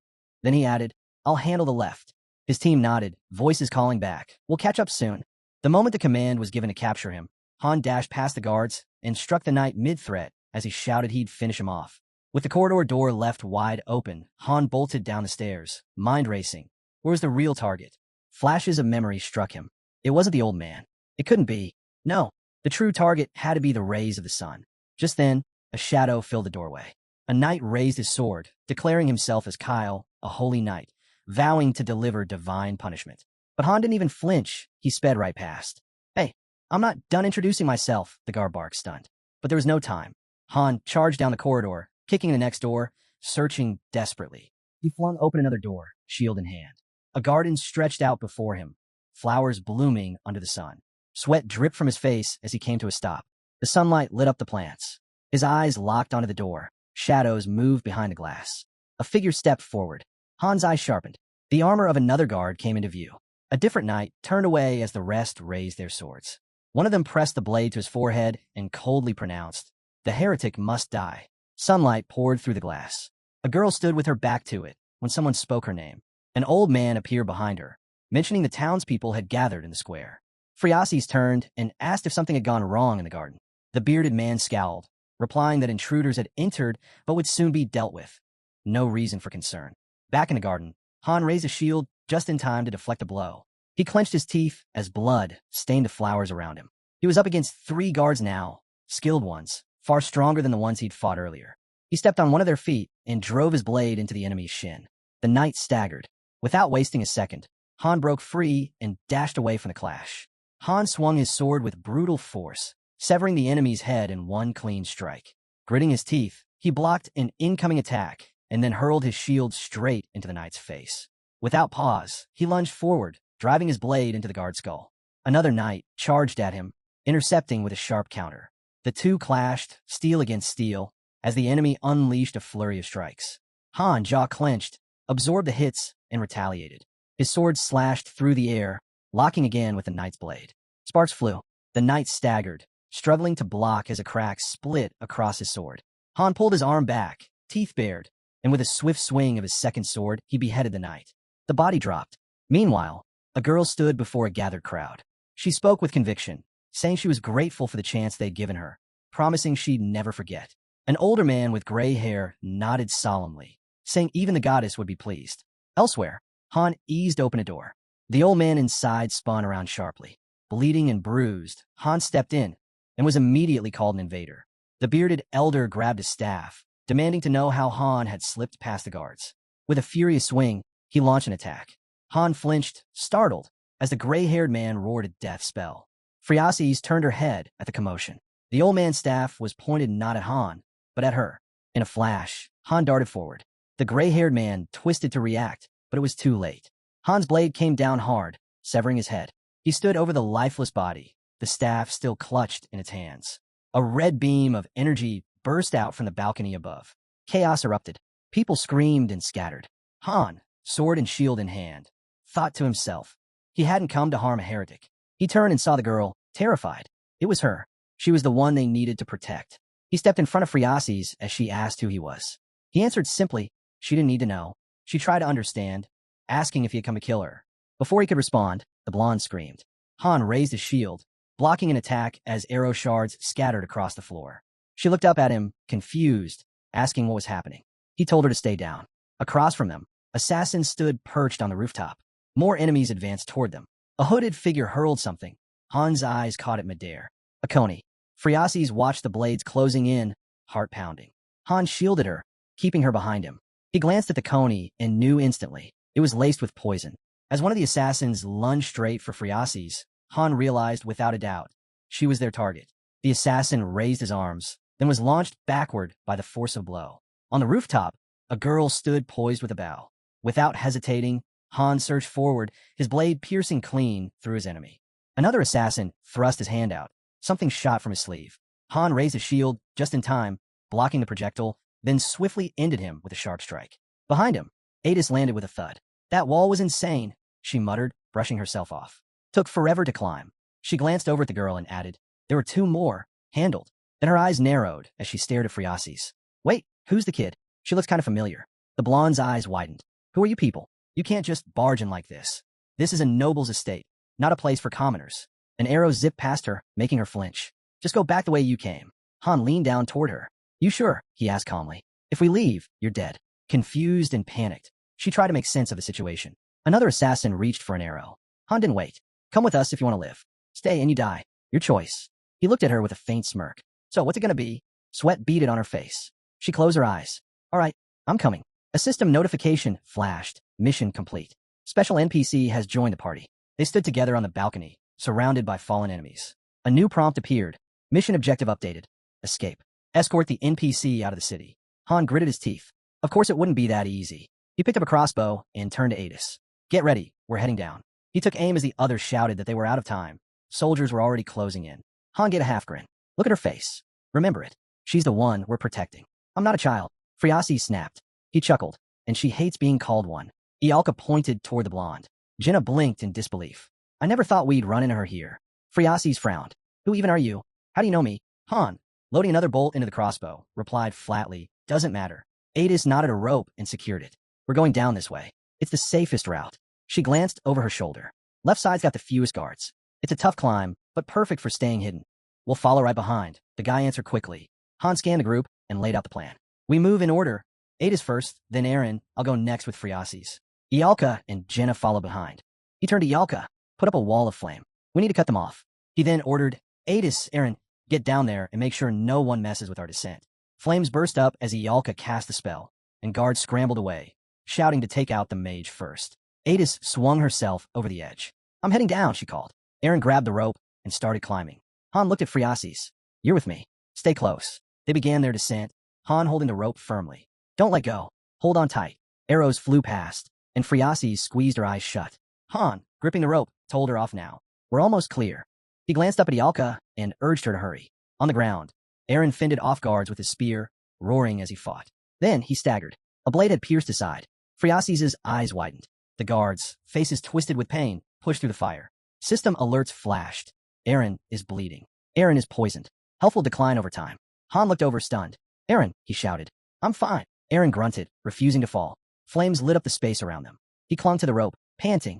Then he added, "I'll handle the left." His team nodded, voices calling back, "We'll catch up soon." The moment the command was given to capture him, Han dashed past the guards and struck the knight mid-threat as he shouted he'd finish him off. With the corridor door left wide open, Han bolted down the stairs, mind racing. Where was the real target? Flashes of memory struck him. It wasn't the old man. It couldn't be. No, the true target had to be the rays of the sun. Just then, a shadow filled the doorway. A knight raised his sword, declaring himself as Kyle, a holy knight, vowing to deliver divine punishment. But Han didn't even flinch. He sped right past. "Hey, I'm not done introducing myself," the guard barked, stunned. But there was no time. Han charged down the corridor, kicking the next door, searching desperately. He flung open another door, shield in hand. A garden stretched out before him, flowers blooming under the sun. Sweat dripped from his face as he came to a stop. The sunlight lit up the plants. His eyes locked onto the door. Shadows moved behind the glass. A figure stepped forward. Han's eyes sharpened. The armor of another guard came into view. A different knight turned away as the rest raised their swords. One of them pressed the blade to his forehead and coldly pronounced, "The heretic must die." Sunlight poured through the glass. A girl stood with her back to it when someone spoke her name. An old man appeared behind her, mentioning the townspeople had gathered in the square. Friases turned and asked if something had gone wrong in the garden. The bearded man scowled, replying that intruders had entered but would soon be dealt with. No reason for concern. Back in the garden, Han raised a shield just in time to deflect a blow. He clenched his teeth as blood stained the flowers around him. He was up against 3 guards now, skilled ones, far stronger than the ones he'd fought earlier. He stepped on one of their feet and drove his blade into the enemy's shin. The knight staggered. Without wasting a second, Han broke free and dashed away from the clash. Han swung his sword with brutal force, severing the enemy's head in one clean strike. Gritting his teeth, he blocked an incoming attack and then hurled his shield straight into the knight's face. Without pause, he lunged forward, driving his blade into the guard's skull. Another knight charged at him, intercepting with a sharp counter. The two clashed, steel against steel, as the enemy unleashed a flurry of strikes. Han, jaw clenched, absorbed the hits and retaliated. His sword slashed through the air, locking again with the knight's blade. Sparks flew. The knight staggered, struggling to block as a crack split across his sword. Han pulled his arm back, teeth bared, and with a swift swing of his second sword, he beheaded the knight. The body dropped. Meanwhile, a girl stood before a gathered crowd. She spoke with conviction, saying she was grateful for the chance they'd given her, promising she'd never forget. An older man with gray hair nodded solemnly, saying even the goddess would be pleased. Elsewhere, Han eased open a door. The old man inside spun around sharply. Bleeding and bruised, Han stepped in and was immediately called an invader. The bearded elder grabbed his staff, demanding to know how Han had slipped past the guards. With a furious swing, he launched an attack. Han flinched, startled, as the gray-haired man roared a death spell. Friases turned her head at the commotion. The old man's staff was pointed not at Han, but at her. In a flash, Han darted forward. The gray-haired man twisted to react, but it was too late. Han's blade came down hard, severing his head. He stood over the lifeless body, the staff still clutched in its hands. A red beam of energy burst out from the balcony above. Chaos erupted. People screamed and scattered. Han, sword and shield in hand, thought to himself. He hadn't come to harm a heretic. He turned and saw the girl, terrified. It was her. She was the one they needed to protect. He stepped in front of Friases as she asked who he was. He answered simply. She didn't need to know. She tried to understand, asking if he had come to kill her. Before he could respond, the blonde screamed. Han raised his shield, blocking an attack as arrow shards scattered across the floor. She looked up at him, confused, asking what was happening. He told her to stay down. Across from them, assassins stood perched on the rooftop. More enemies advanced toward them. A hooded figure hurled something. Han's eyes caught it midair. A coney. Friases watched the blades closing in, heart pounding. Han shielded her, keeping her behind him. He glanced at the coney and knew instantly. It was laced with poison. As one of the assassins lunged straight for Friases, Han realized without a doubt she was their target. The assassin raised his arms, then was launched backward by the force of blow. On the rooftop, a girl stood poised with a bow. Without hesitating, Han surged forward, his blade piercing clean through his enemy. Another assassin thrust his hand out. Something shot from his sleeve. Han raised his shield just in time, blocking the projectile, then swiftly ended him with a sharp strike. Behind him, Adis landed with a thud. That wall was insane, she muttered, brushing herself off. Took forever to climb. She glanced over at the girl and added, there were 2 more, handled. Then her eyes narrowed as she stared at Friases. Wait, who's the kid? She looks kind of familiar. The blonde's eyes widened. Who are you people? You can't just barge in like this. This is a noble's estate, not a place for commoners. An arrow zipped past her, making her flinch. Just go back the way you came. Han leaned down toward her. You sure? He asked calmly. If we leave, you're dead. Confused and panicked, she tried to make sense of the situation. Another assassin reached for an arrow. Han didn't wait. Come with us if you want to live. Stay and you die. Your choice. He looked at her with a faint smirk. So what's it gonna be? Sweat beaded on her face. She closed her eyes. All right, I'm coming. A system notification flashed. Mission complete. Special NPC has joined the party. They stood together on the balcony, surrounded by fallen enemies. A new prompt appeared. Mission objective updated. Escape. Escort the NPC out of the city. Han gritted his teeth. Of course it wouldn't be that easy. He picked up a crossbow and turned to Adis. Get ready, we're heading down. He took aim as the others shouted that they were out of time. Soldiers were already closing in. Han gave a half grin. Look at her face. Remember it. She's the one we're protecting. I'm not a child. Friases snapped. He chuckled, and she hates being called one. Ialka pointed toward the blonde. Jenna blinked in disbelief. I never thought we'd run into her here. Friases frowned. Who even are you? How do you know me? Han, loading another bolt into the crossbow, replied flatly, doesn't matter. Adis knotted a rope and secured it. We're going down this way. It's the safest route. She glanced over her shoulder. Left side's got the fewest guards. It's a tough climb, but perfect for staying hidden. We'll follow right behind, the guy answered quickly. Han scanned the group and laid out the plan. We move in order. Ada's first, then Aaron. I'll go next with Friasis. Ialka and Jenna follow behind. He turned to Ialka. Put up a wall of flame. We need to cut them off. He then ordered, Adis, Aaron, get down there and make sure no one messes with our descent. Flames burst up as Ialka cast the spell, and guards scrambled away, shouting to take out the mage first. Adis swung herself over the edge. I'm heading down, she called. Aaron grabbed the rope and started climbing. Han looked at Friasis. You're with me. Stay close. They began their descent, Han holding the rope firmly. Don't let go. Hold on tight. Arrows flew past, and Friasis squeezed her eyes shut. Han, gripping the rope, told her off now. We're almost clear. He glanced up at Ialka and urged her to hurry. On the ground, Aaron fended off guards with his spear, roaring as he fought. Then he staggered. A blade had pierced his side. Friasis' eyes widened. The guards, faces twisted with pain, pushed through the fire. System alerts flashed. Aaron is bleeding. Aaron is poisoned. Health will decline over time. Han looked over stunned. Aaron, he shouted. I'm fine. Aaron grunted, refusing to fall. Flames lit up the space around them. He clung to the rope, panting.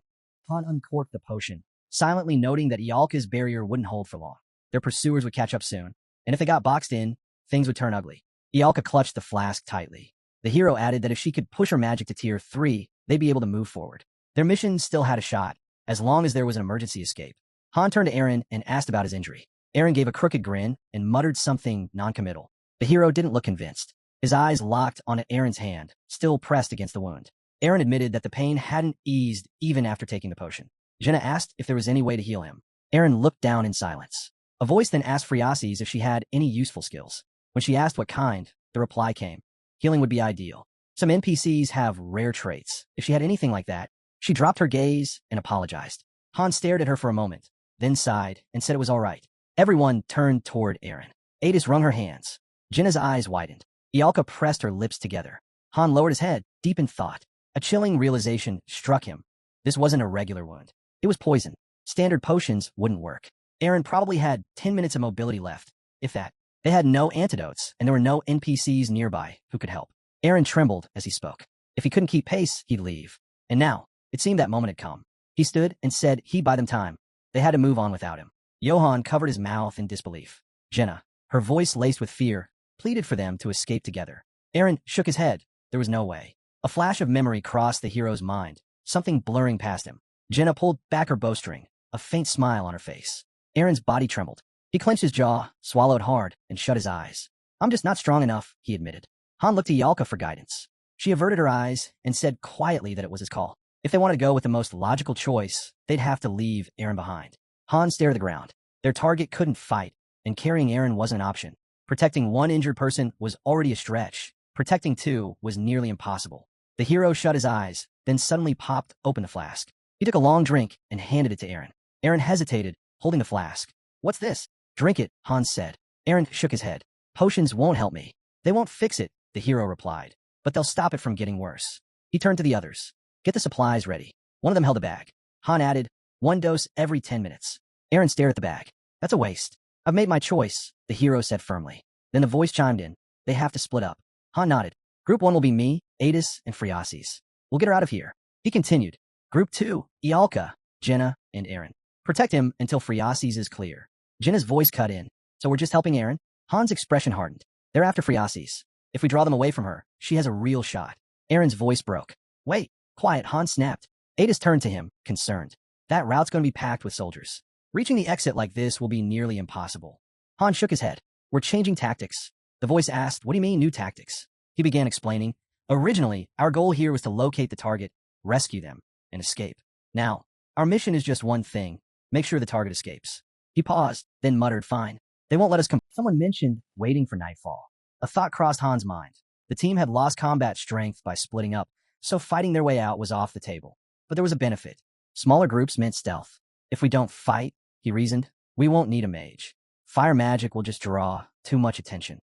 Han uncorked the potion, silently noting that Ialka's barrier wouldn't hold for long. Their pursuers would catch up soon, and if they got boxed in, things would turn ugly. Ialka clutched the flask tightly. The hero added that if she could push her magic to tier 3, they'd be able to move forward. Their mission still had a shot, as long as there was an emergency escape. Han turned to Aaron and asked about his injury. Aaron gave a crooked grin and muttered something noncommittal. The hero didn't look convinced. His eyes locked on Aaron's hand, still pressed against the wound. Aaron admitted that the pain hadn't eased even after taking the potion. Jenna asked if there was any way to heal him. Aaron looked down in silence. A voice then asked Friasis if she had any useful skills. When she asked what kind, the reply came. Healing would be ideal. Some NPCs have rare traits. If she had anything like that, she dropped her gaze and apologized. Han stared at her for a moment, then sighed and said it was all right. Everyone turned toward Aaron. Adis wrung her hands. Jenna's eyes widened. Ialka pressed her lips together. Han lowered his head, deep in thought. A chilling realization struck him. This wasn't a regular wound. It was poison. Standard potions wouldn't work. Aaron probably had 10 minutes of mobility left, if that. They had no antidotes, and there were no NPCs nearby who could help. Aaron trembled as he spoke. If he couldn't keep pace, he'd leave. And now, it seemed that moment had come. He stood and said he'd buy them time. They had to move on without him. Johann covered his mouth in disbelief. Jenna, her voice laced with fear, pleaded for them to escape together. Aaron shook his head. There was no way. A flash of memory crossed the hero's mind, something blurring past him. Jenna pulled back her bowstring, a faint smile on her face. Aaron's body trembled. He clenched his jaw, swallowed hard, and shut his eyes. I'm just not strong enough, he admitted. Han looked to Ialka for guidance. She averted her eyes and said quietly that it was his call. If they wanted to go with the most logical choice, they'd have to leave Aaron behind. Han stared at the ground. Their target couldn't fight, and carrying Aaron wasn't an option. Protecting one injured person was already a stretch. Protecting two was nearly impossible. The hero shut his eyes, then suddenly popped open the flask. He took a long drink and handed it to Aaron. Aaron hesitated, holding the flask. What's this? Drink it, Han said. Aaron shook his head. Potions won't help me. They won't fix it, the hero replied. But they'll stop it from getting worse. He turned to the others. Get the supplies ready. One of them held a bag. Han added, 1 dose every 10 minutes. Aaron stared at the bag. That's a waste. I've made my choice, the hero said firmly. Then the voice chimed in. They have to split up. Han nodded. Group 1 will be me, Adis, and Friasis. We'll get her out of here. He continued. Group 2, Ialka, Jenna, and Aaron. Protect him until Friasis is clear. Jenna's voice cut in. So we're just helping Aaron? Han's expression hardened. They're after Friasis. If we draw them away from her, she has a real shot. Aaron's voice broke. Wait, quiet, Han snapped. Adis turned to him, concerned. That route's going to be packed with soldiers. Reaching the exit like this will be nearly impossible. Han shook his head. We're changing tactics. The voice asked, what do you mean new tactics? He began explaining. Originally, our goal here was to locate the target, rescue them, and escape. Now, our mission is just one thing. Make sure the target escapes. He paused, then muttered, fine. They won't let us come. Someone mentioned waiting for nightfall. A thought crossed Han's mind. The team had lost combat strength by splitting up, so fighting their way out was off the table. But there was a benefit. Smaller groups meant stealth. If we don't fight, he reasoned, we won't need a mage. Fire magic will just draw too much attention.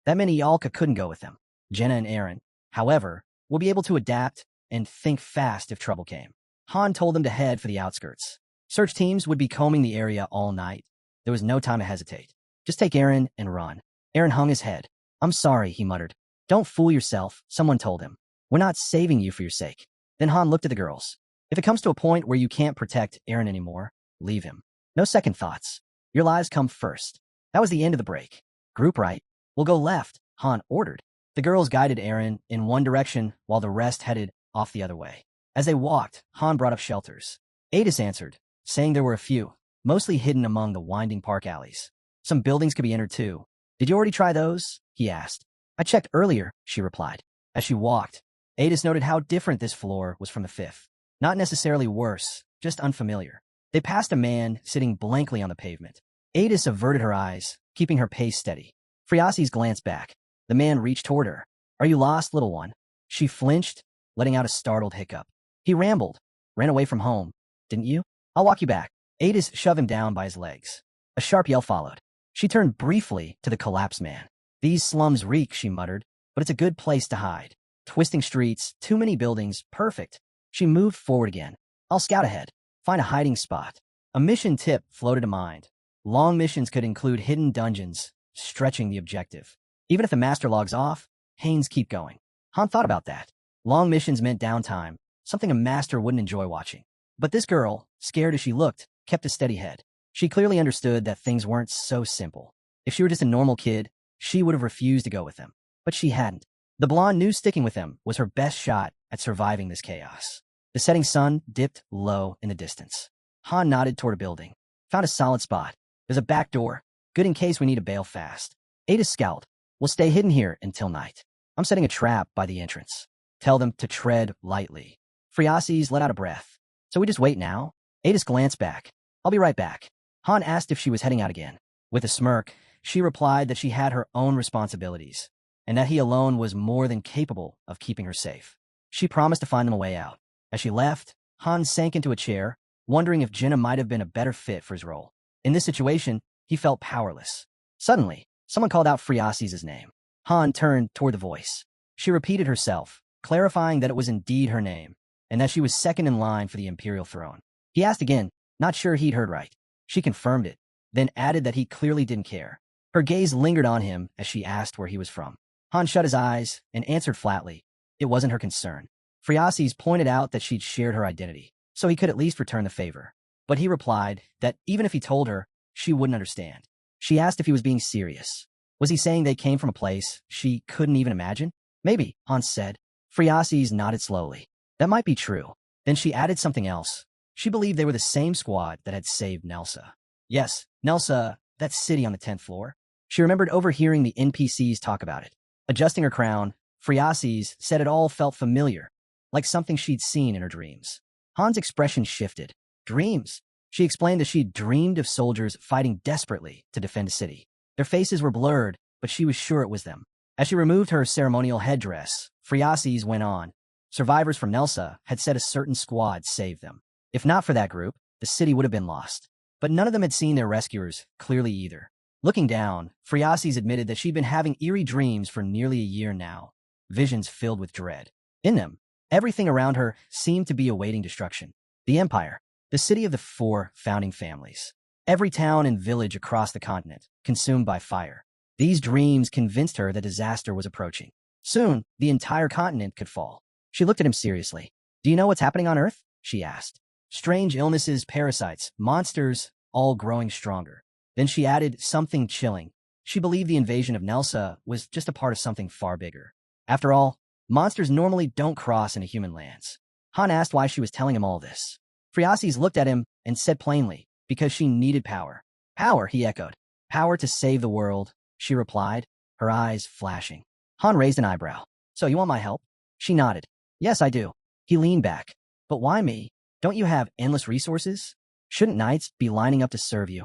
That meant Ialka couldn't go with them. Jenna and Aaron, however, will be able to adapt and think fast if trouble came. Han told them to head for the outskirts. Search teams would be combing the area all night. There was no time to hesitate. Just take Aaron and run. Aaron hung his head. I'm sorry, he muttered. Don't fool yourself, someone told him. We're not saving you for your sake. Then Han looked at the girls. If it comes to a point where you can't protect Aaron anymore, leave him. No second thoughts. Your lives come first. That was the end of the break. Group right. We'll go left, Han ordered. The girls guided Aaron in one direction while the rest headed off the other way. As they walked, Han brought up shelters. Adis answered, saying there were a few, mostly hidden among the winding park alleys. Some buildings could be entered too. Did you already try those? He asked. I checked earlier, she replied. As she walked, Adis noted how different this floor was from the fifth. Not necessarily worse, just unfamiliar. They passed a man sitting blankly on the pavement. Adis averted her eyes, keeping her pace steady. Friasis glanced back. The man reached toward her. Are you lost, little one? She flinched, letting out a startled hiccup. He rambled. Ran away from home. Didn't you? I'll walk you back. Adis shoved him down by his legs. A sharp yell followed. She turned briefly to the collapsed man. These slums reek, she muttered, but it's a good place to hide. Twisting streets, too many buildings, perfect. She moved forward again. I'll scout ahead. Find a hiding spot. A mission tip floated to mind. Long missions could include hidden dungeons, stretching the objective. Even if the master logs off, Haynes keep going. Han thought about that. Long missions meant downtime, something a master wouldn't enjoy watching. But this girl, scared as she looked, kept a steady head. She clearly understood that things weren't so simple. If she were just a normal kid, she would have refused to go with them. But she hadn't. The blonde knew sticking with them was her best shot at surviving this chaos. The setting sun dipped low in the distance. Han nodded toward a building. Found a solid spot. There's a back door. Good in case we need to bail fast. Ada scowled. We'll stay hidden here until night. I'm setting a trap by the entrance. Tell them to tread lightly. Friasis let out a breath. So we just wait now? Adis glanced back. I'll be right back. Han asked if she was heading out again. With a smirk, she replied that she had her own responsibilities, and that he alone was more than capable of keeping her safe. She promised to find them a way out. As she left, Han sank into a chair, wondering if Jenna might have been a better fit for his role. In this situation, he felt powerless. Suddenly, someone called out Friasis' name. Han turned toward the voice. She repeated herself, clarifying that it was indeed her name, and that she was second in line for the imperial throne. He asked again, not sure he'd heard right. She confirmed it, then added that he clearly didn't care. Her gaze lingered on him as she asked where he was from. Han shut his eyes and answered flatly. It wasn't her concern. Friasis pointed out that she'd shared her identity, so he could at least return the favor. But he replied that even if he told her, she wouldn't understand. She asked if he was being serious. Was he saying they came from a place she couldn't even imagine? Maybe, Hans said. Friasis nodded slowly. That might be true. Then she added something else. She believed they were the same squad that had saved Nelsa. Yes, Nelsa, that city on the 10th floor. She remembered overhearing the NPCs talk about it. Adjusting her crown, Friasis said it all felt familiar, like something she'd seen in her dreams. Han's expression shifted. Dreams? She explained that she'd dreamed of soldiers fighting desperately to defend a city. Their faces were blurred, but she was sure it was them. As she removed her ceremonial headdress, Friasis went on. Survivors from Nelsa had said a certain squad saved them. If not for that group, the city would have been lost. But none of them had seen their rescuers clearly either. Looking down, Friasis admitted that she'd been having eerie dreams for nearly a year now, visions filled with dread. In them, everything around her seemed to be awaiting destruction. The Empire, the city of the 4 founding families. Every town and village across the continent, consumed by fire. These dreams convinced her that disaster was approaching. Soon, the entire continent could fall. She looked at him seriously. Do you know what's happening on Earth? She asked. Strange illnesses, parasites, monsters, all growing stronger. Then she added something chilling. She believed the invasion of Nelsa was just a part of something far bigger. After all, monsters normally don't cross into human lands. Han asked why she was telling him all this. Friasis looked at him and said plainly, because she needed power. Power, he echoed. Power to save the world, she replied, her eyes flashing. Han raised an eyebrow. So you want my help? She nodded. Yes, I do. He leaned back. But why me? Don't you have endless resources? Shouldn't knights be lining up to serve you?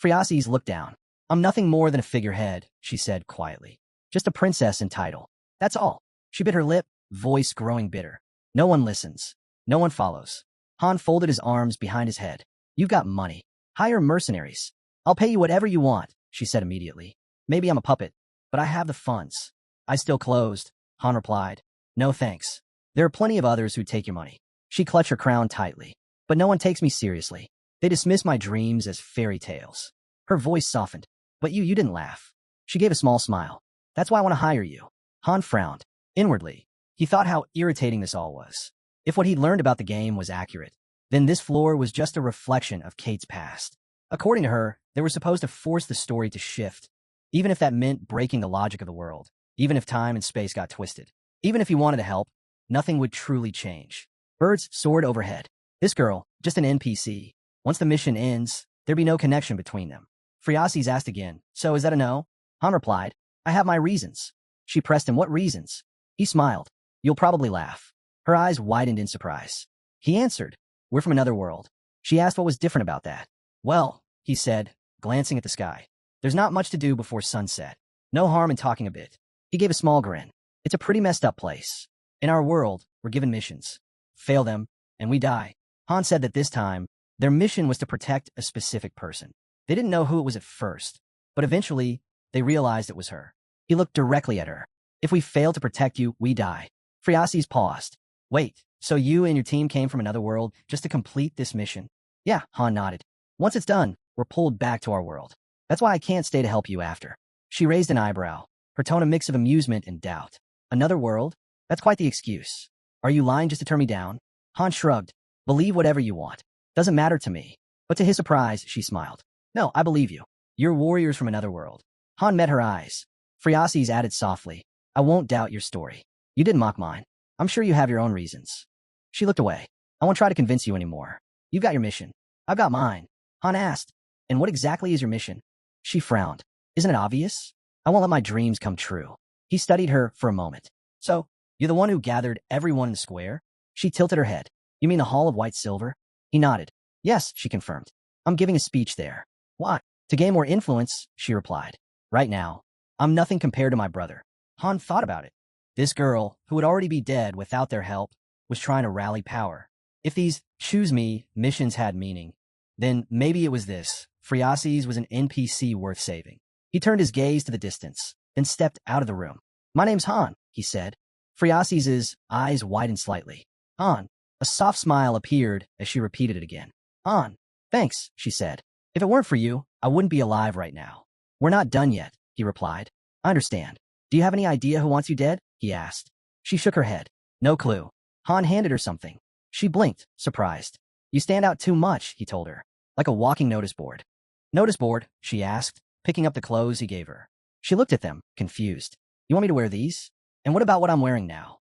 Friasis looked down. I'm nothing more than a figurehead, she said quietly. Just a princess in title. That's all. She bit her lip, voice growing bitter. No one listens. No one follows. Han folded his arms behind his head. You've got money. Hire mercenaries. I'll pay you whatever you want, she said immediately. Maybe I'm a puppet, but I have the funds. I still closed, Han replied. No thanks. There are plenty of others who take your money. She clutched her crown tightly. But no one takes me seriously. They dismiss my dreams as fairy tales. Her voice softened. But you didn't laugh. She gave a small smile. That's why I want to hire you. Han frowned. Inwardly, he thought how irritating this all was. If what he'd learned about the game was accurate, then this floor was just a reflection of Kate's past. According to her, they were supposed to force the story to shift, even if that meant breaking the logic of the world, even if time and space got twisted. Even if he wanted to help, nothing would truly change. Birds soared overhead. This girl, just an NPC. Once the mission ends, there'd be no connection between them. Friases asked again, so is that a no? Han replied, I have my reasons. She pressed him, what reasons? He smiled. You'll probably laugh. Her eyes widened in surprise. He answered, we're from another world. She asked what was different about that. Well, he said, glancing at the sky. There's not much to do before sunset. No harm in talking a bit. He gave a small grin. It's a pretty messed up place. In our world, we're given missions. Fail them, and we die. Han said that this time, their mission was to protect a specific person. They didn't know who it was at first, but eventually, they realized it was her. He looked directly at her. If we fail to protect you, we die. Friases paused. Wait, so you and your team came from another world just to complete this mission? Yeah, Han nodded. Once it's done, we're pulled back to our world. That's why I can't stay to help you after. She raised an eyebrow, her tone a mix of amusement and doubt. Another world? That's quite the excuse. Are you lying just to turn me down? Han shrugged. Believe whatever you want. Doesn't matter to me. But to his surprise, she smiled. No, I believe you. You're warriors from another world. Han met her eyes. Friases added softly, I won't doubt your story. You didn't mock mine. I'm sure you have your own reasons. She looked away. I won't try to convince you anymore. You've got your mission. I've got mine. Han asked, and what exactly is your mission? She frowned. Isn't it obvious? I won't let my dreams come true. He studied her for a moment. So, you're the one who gathered everyone in the square? She tilted her head. You mean the Hall of White Silver? He nodded. Yes, she confirmed. I'm giving a speech there. Why? To gain more influence, she replied. Right now, I'm nothing compared to my brother. Han thought about it. This girl, who would already be dead without their help, was trying to rally power. If these choose me missions had meaning, then maybe it was this. Friases was an NPC worth saving. He turned his gaze to the distance, then stepped out of the room. My name's Han, he said. Friases' eyes widened slightly. Han. A soft smile appeared as she repeated it again. Han. Thanks, she said. If it weren't for you, I wouldn't be alive right now. We're not done yet, he replied. I understand. Do you have any idea who wants you dead? He asked. She shook her head. No clue. Han handed her something. She blinked, surprised. You stand out too much, he told her. Like a walking notice board. Notice board? She asked, picking up the clothes he gave her. She looked at them, confused. You want me to wear these? And what about what I'm wearing now?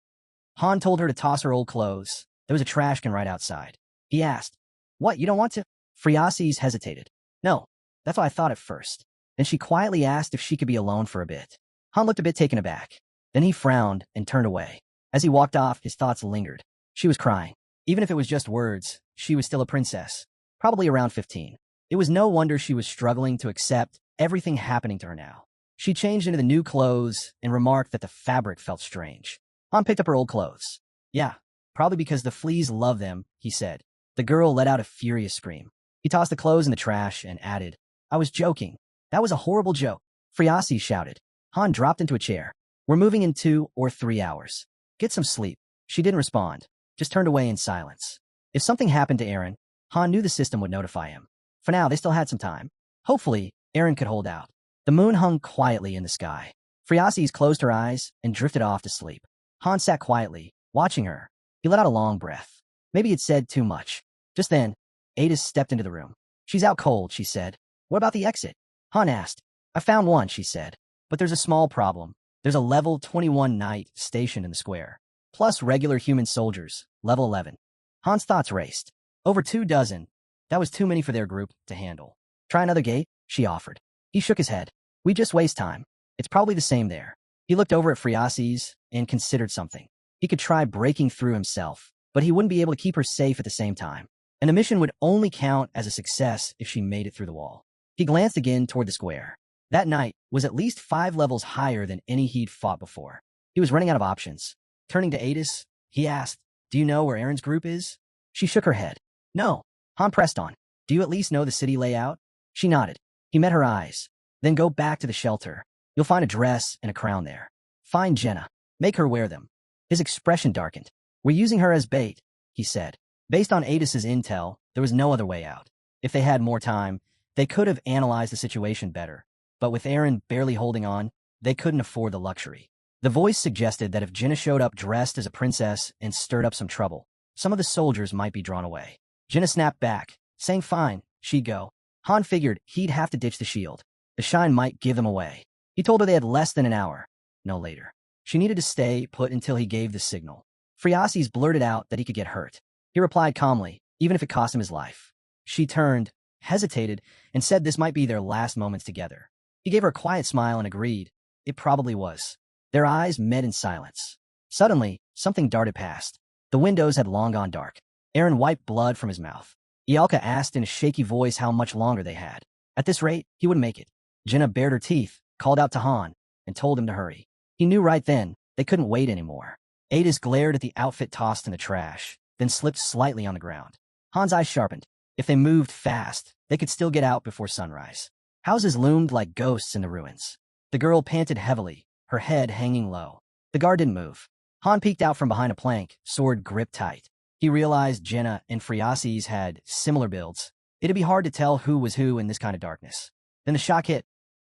Han told her to toss her old clothes. There was a trash can right outside. He asked, What, you don't want to? Friases hesitated. No, that's what I thought at first. Then she quietly asked if she could be alone for a bit. Han looked a bit taken aback. Then he frowned and turned away. As he walked off, his thoughts lingered. She was crying. Even if it was just words, she was still a princess. Probably around 15. It was no wonder she was struggling to accept everything happening to her now. She changed into the new clothes and remarked that the fabric felt strange. Han picked up her old clothes. Yeah, probably because the fleas love them, he said. The girl let out a furious scream. He tossed the clothes in the trash and added, I was joking. That was a horrible joke. Friases shouted. Han dropped into a chair. We're moving in 2 or 3 hours. Get some sleep. She didn't respond, just turned away in silence. If something happened to Eren, Han knew the system would notify him. For now, they still had some time. Hopefully, Eren could hold out. The moon hung quietly in the sky. Friases closed her eyes and drifted off to sleep. Han sat quietly, watching her. He let out a long breath. Maybe he'd said too much. Just then, Ada stepped into the room. She's out cold, she said. What about the exit? Han asked. I found one, she said. But there's a small problem. There's a level 21 knight stationed in the square. Plus regular human soldiers, level 11. Han's thoughts raced. Over 24. That was too many for their group to handle. Try another gate, she offered. He shook his head. We just waste time. It's probably the same there. He looked over at Friases and considered something. He could try breaking through himself, but he wouldn't be able to keep her safe at the same time. And the mission would only count as a success if she made it through the wall. He glanced again toward the square. That knight was at least 5 levels higher than any he'd fought before. He was running out of options. Turning to Adis, he asked, Do you know where Eren's group is? She shook her head. No. Han pressed on. Do you at least know the city layout? She nodded. He met her eyes. Then go back to the shelter. You'll find a dress and a crown there. Find Jenna. Make her wear them. His expression darkened. We're using her as bait, he said. Based on Adis's intel, there was no other way out. If they had more time, they could have analyzed the situation better. But with Eren barely holding on, they couldn't afford the luxury. The voice suggested that if Jenna showed up dressed as a princess and stirred up some trouble, some of the soldiers might be drawn away. Jenna snapped back, saying fine, she'd go. Han figured he'd have to ditch the shield. The shine might give them away. He told her they had less than an hour, no later. She needed to stay put until he gave the signal. Friasis blurted out that he could get hurt. He replied calmly, even if it cost him his life. She turned, hesitated, and said this might be their last moments together. He gave her a quiet smile and agreed. It probably was. Their eyes met in silence. Suddenly, something darted past. The windows had long gone dark. Eren wiped blood from his mouth. Ialka asked in a shaky voice how much longer they had. At this rate, he wouldn't make it. Jenna bared her teeth, called out to Han, and told him to hurry. He knew right then they couldn't wait anymore. Adis glared at the outfit tossed in the trash, then slipped slightly on the ground. Han's eyes sharpened. If they moved fast, they could still get out before sunrise. Houses loomed like ghosts in the ruins. The girl panted heavily, her head hanging low. The guard didn't move. Han peeked out from behind a plank, sword gripped tight. He realized Jenna and Friasis had similar builds. It'd be hard to tell who was who in this kind of darkness. Then the shock hit.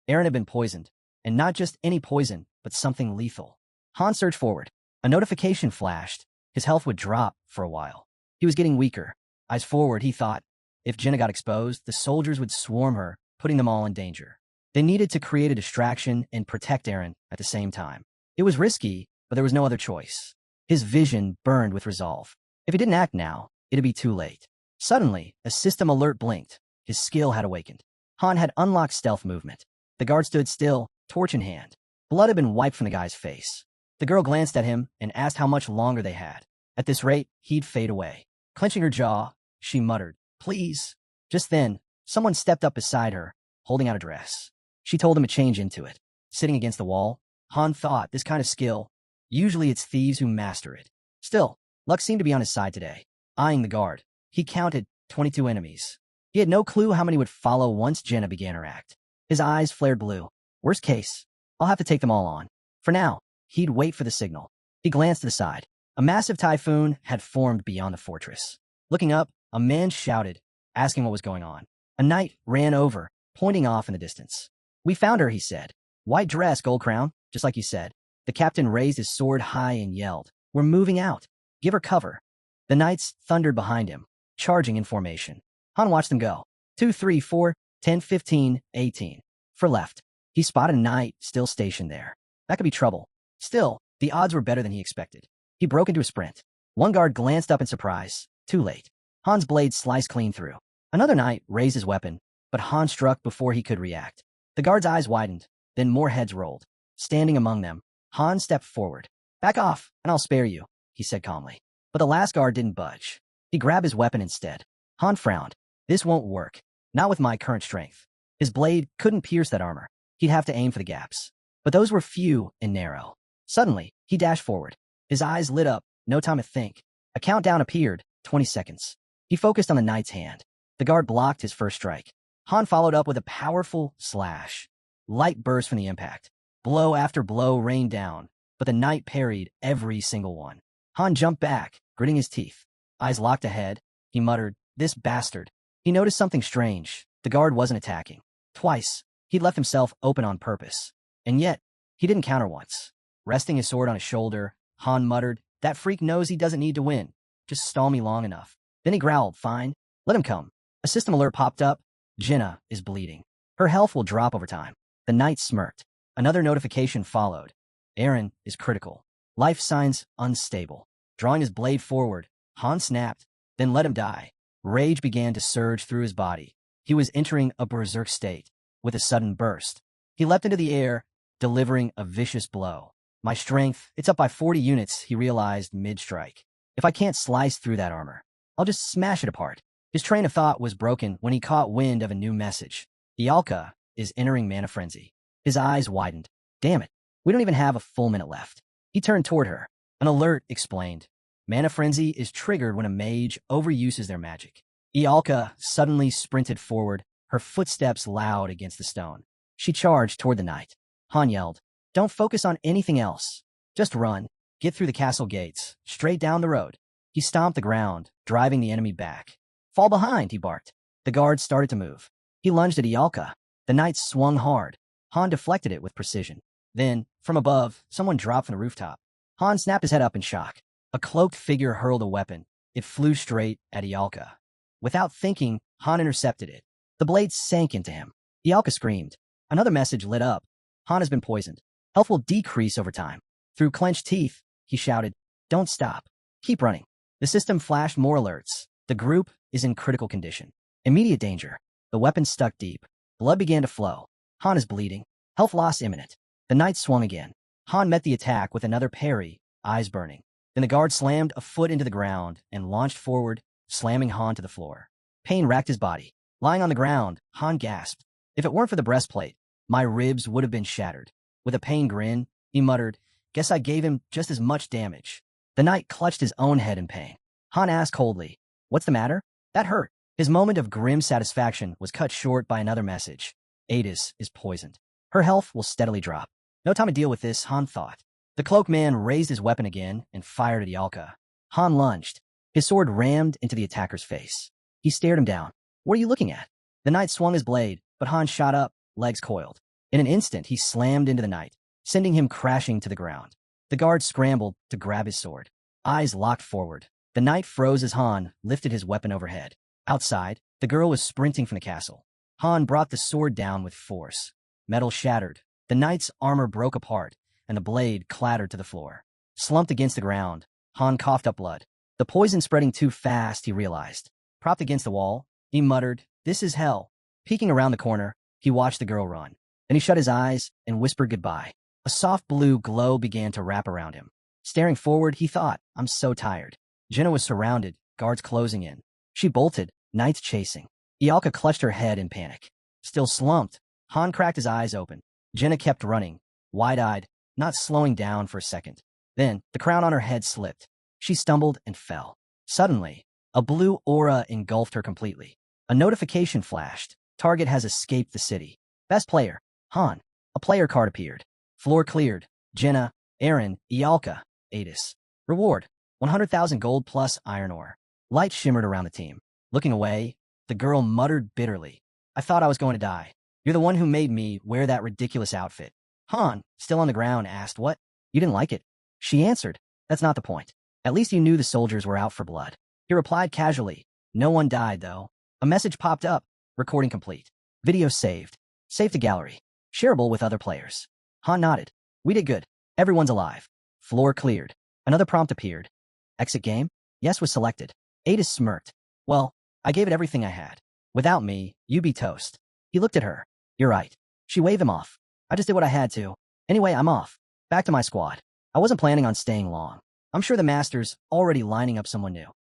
Eren had been poisoned. And not just any poison, but something lethal. Han surged forward. A notification flashed. His health would drop for a while. He was getting weaker. Eyes forward, he thought. If Jenna got exposed, the soldiers would swarm her, putting them all in danger. They needed to create a distraction and protect Eren at the same time. It was risky, but there was no other choice. His vision burned with resolve. If he didn't act now, it'd be too late. Suddenly, a system alert blinked. His skill had awakened. Han had unlocked stealth movement. The guard stood still, torch in hand. Blood had been wiped from the guy's face. The girl glanced at him and asked how much longer they had. At this rate, he'd fade away. Clenching her jaw, she muttered, "Please." Just then, someone stepped up beside her, holding out a dress. She told him to change into it. Sitting against the wall, Han thought this kind of skill, usually it's thieves who master it. Still, luck seemed to be on his side today. Eyeing the guard, he counted 22 enemies. He had no clue how many would follow once Jenna began her act. His eyes flared blue. Worst case, I'll have to take them all on. For now, he'd wait for the signal. He glanced to the side. A massive typhoon had formed beyond the fortress. Looking up, a man shouted, asking what was going on. A knight ran over, pointing off in the distance. "We found her," he said. "White dress, gold crown, just like you said." The captain raised his sword high and yelled, "We're moving out. Give her cover." The knights thundered behind him, charging in formation. Han watched them go. 2, 3, 4, 10, 15, 18. For left. He spotted a knight still stationed there. That could be trouble. Still, the odds were better than he expected. He broke into a sprint. One guard glanced up in surprise. Too late. Han's blade sliced clean through. Another knight raised his weapon, but Han struck before he could react. The guard's eyes widened, then more heads rolled. Standing among them, Han stepped forward. "Back off, and I'll spare you," he said calmly. But the last guard didn't budge. He grabbed his weapon instead. Han frowned. "This won't work. Not with my current strength." His blade couldn't pierce that armor. He'd have to aim for the gaps. But those were few and narrow. Suddenly, he dashed forward. His eyes lit up, no time to think. A countdown appeared, 20 seconds. He focused on the knight's hand. The guard blocked his first strike. Han followed up with a powerful slash. Light burst from the impact. Blow after blow rained down, but the knight parried every single one. Han jumped back, gritting his teeth. Eyes locked ahead, he muttered, "This bastard." He noticed something strange. The guard wasn't attacking. Twice, he'd left himself open on purpose. And yet, he didn't counter once. Resting his sword on his shoulder, Han muttered, "That freak knows he doesn't need to win. Just stall me long enough." Then he growled, "Fine, let him come." A system alert popped up. "Jenna is bleeding. Her health will drop over time." The knight smirked. Another notification followed. "Eren is critical. Life signs unstable." Drawing his blade forward, Han snapped, then let him die. Rage began to surge through his body. He was entering a berserk state. With a sudden burst, he leapt into the air, delivering a vicious blow. My strength, it's up by 40 units, he realized mid-strike. If I can't slice through that armor, I'll just smash it apart. His train of thought was broken when he caught wind of a new message. Ialka is entering mana frenzy. His eyes widened. Damn it, we don't even have a full minute left. He turned toward her. An alert explained. Mana frenzy is triggered when a mage overuses their magic. Ialka suddenly sprinted forward, her footsteps loud against the stone. She charged toward the knight. Han yelled, "Don't focus on anything else. Just run. Get through the castle gates, straight down the road." He stomped the ground, driving the enemy back. "Fall behind," he barked. The guard started to move. He lunged at Ialka. The knight swung hard. Han deflected it with precision. Then, from above, someone dropped from the rooftop. Han snapped his head up in shock. A cloaked figure hurled a weapon. It flew straight at Ialka. Without thinking, Han intercepted it. The blade sank into him. Ialka screamed. Another message lit up. Han has been poisoned. Health will decrease over time. Through clenched teeth, he shouted, "Don't stop. Keep running." The system flashed more alerts. The group is in critical condition. Immediate danger. The weapon stuck deep. Blood began to flow. Han is bleeding. Health loss imminent. The knight swung again. Han met the attack with another parry, eyes burning. Then the guard slammed a foot into the ground and launched forward, slamming Han to the floor. Pain racked his body. Lying on the ground, Han gasped. If it weren't for the breastplate, my ribs would have been shattered. With a pained grin, he muttered, "Guess I gave him just as much damage." The knight clutched his own head in pain. Han asked coldly, "What's the matter?" That hurt. His moment of grim satisfaction was cut short by another message. Adis is poisoned. Her health will steadily drop. No time to deal with this, Han thought. The cloaked man raised his weapon again and fired at Ialka. Han lunged. His sword rammed into the attacker's face. He stared him down. "What are you looking at?" The knight swung his blade, but Han shot up, legs coiled. In an instant, he slammed into the knight, sending him crashing to the ground. The guard scrambled to grab his sword. Eyes locked forward. The knight froze as Han lifted his weapon overhead. Outside, the girl was sprinting from the castle. Han brought the sword down with force. Metal shattered. The knight's armor broke apart, and the blade clattered to the floor. Slumped against the ground, Han coughed up blood. The poison spreading too fast, he realized. Propped against the wall, he muttered, "This is hell." Peeking around the corner, he watched the girl run. Then he shut his eyes and whispered goodbye. A soft blue glow began to wrap around him. Staring forward, he thought, "I'm so tired." Jenna was surrounded, guards closing in. She bolted, knights chasing. Ialka clutched her head in panic. Still slumped, Han cracked his eyes open. Jenna kept running, wide-eyed, not slowing down for a second. Then, the crown on her head slipped. She stumbled and fell. Suddenly, a blue aura engulfed her completely. A notification flashed. Target has escaped the city. Best player, Han. A player card appeared. Floor cleared. Jenna, Aaron, Ialka, Adis. Reward, 100,000 gold plus iron ore. Light shimmered around the team. Looking away, the girl muttered bitterly, "I thought I was going to die. You're the one who made me wear that ridiculous outfit." Han, still on the ground, asked, "What? You didn't like it?" She answered, "That's not the point. At least you knew the soldiers were out for blood." He replied casually, "No one died, though." A message popped up. Recording complete. Video saved. Save to gallery. Shareable with other players. Han nodded. "We did good. Everyone's alive." Floor cleared. Another prompt appeared. Exit game? Yes was selected. Adis smirked. "Well, I gave it everything I had. Without me, you'd be toast." He looked at her. "You're right." She waved him off. "I just did what I had to. Anyway, I'm off. Back to my squad. I wasn't planning on staying long. I'm sure the master's already lining up someone new."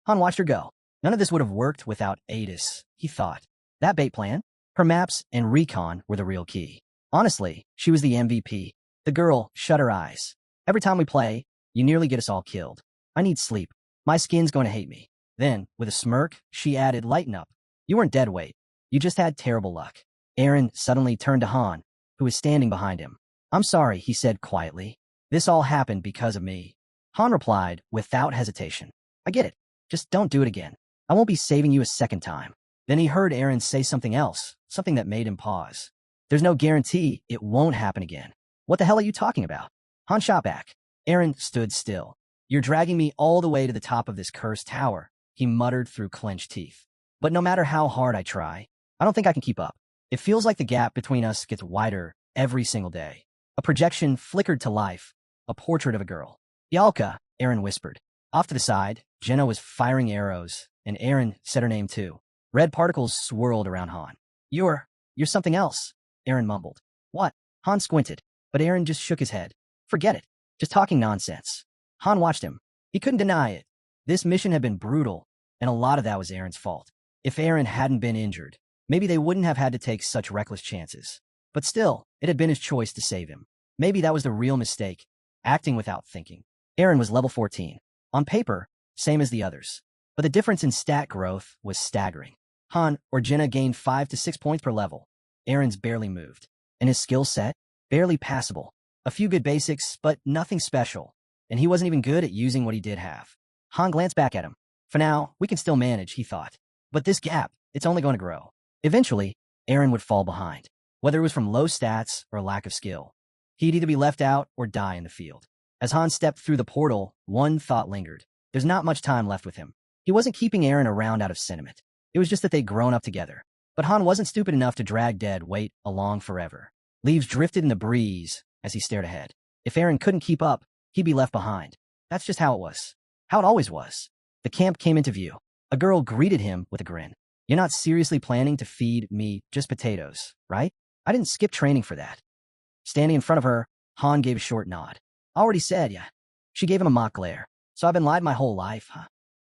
Han watched her go. None of this would have worked without Adis, he thought. That bait plan? Her maps and recon were the real key. Honestly, she was the MVP. The girl shut her eyes. "Every time we play, you nearly get us all killed. I need sleep. My skin's going to hate me." Then, with a smirk, she added, "Lighten up. You weren't dead weight. You just had terrible luck." Aaron suddenly turned to Han, who was standing behind him. "I'm sorry," he said quietly. "This all happened because of me." Han replied without hesitation, "I get it. Just don't do it again. I won't be saving you a second time." Then he heard Aaron say something else, something that made him pause. "There's no guarantee it won't happen again." "What the hell are you talking about?" Han shot back. Aaron stood still. "You're dragging me all the way to the top of this cursed tower," he muttered through clenched teeth. "But no matter how hard I try, I don't think I can keep up. It feels like the gap between us gets wider every single day." A projection flickered to life, a portrait of a girl. "Ialka," Aaron whispered. Off to the side, Jenna was firing arrows, and Aaron said her name too. Red particles swirled around Han. You're something else," Aaron mumbled. "What?" Han squinted, but Aaron just shook his head. "Forget it. Just talking nonsense." Han watched him. He couldn't deny it. This mission had been brutal, and a lot of that was Aaron's fault. If Aaron hadn't been injured, maybe they wouldn't have had to take such reckless chances. But still, it had been his choice to save him. Maybe that was the real mistake, acting without thinking. Aaron was level 14. On paper, same as the others. But the difference in stat growth was staggering. Han or Jenna gained 5 to 6 points per level. Aaron's barely moved. And his skill set? Barely passable. A few good basics, but nothing special. And he wasn't even good at using what he did have. Han glanced back at him. For now, we can still manage, he thought. But this gap, it's only going to grow. Eventually, Aaron would fall behind. Whether it was from low stats or lack of skill. He'd either be left out or die in the field. As Han stepped through the portal, one thought lingered. There's not much time left with him. He wasn't keeping Aaron around out of sentiment. It was just that they'd grown up together. But Han wasn't stupid enough to drag dead weight along forever. Leaves drifted in the breeze as he stared ahead. If Aaron couldn't keep up, he'd be left behind. That's just how it was. How it always was. The camp came into view. A girl greeted him with a grin. You're not seriously planning to feed me just potatoes, right? I didn't skip training for that. Standing in front of her, Han gave a short nod. Already said, yeah. She gave him a mock glare. So I've been lied my whole life, huh?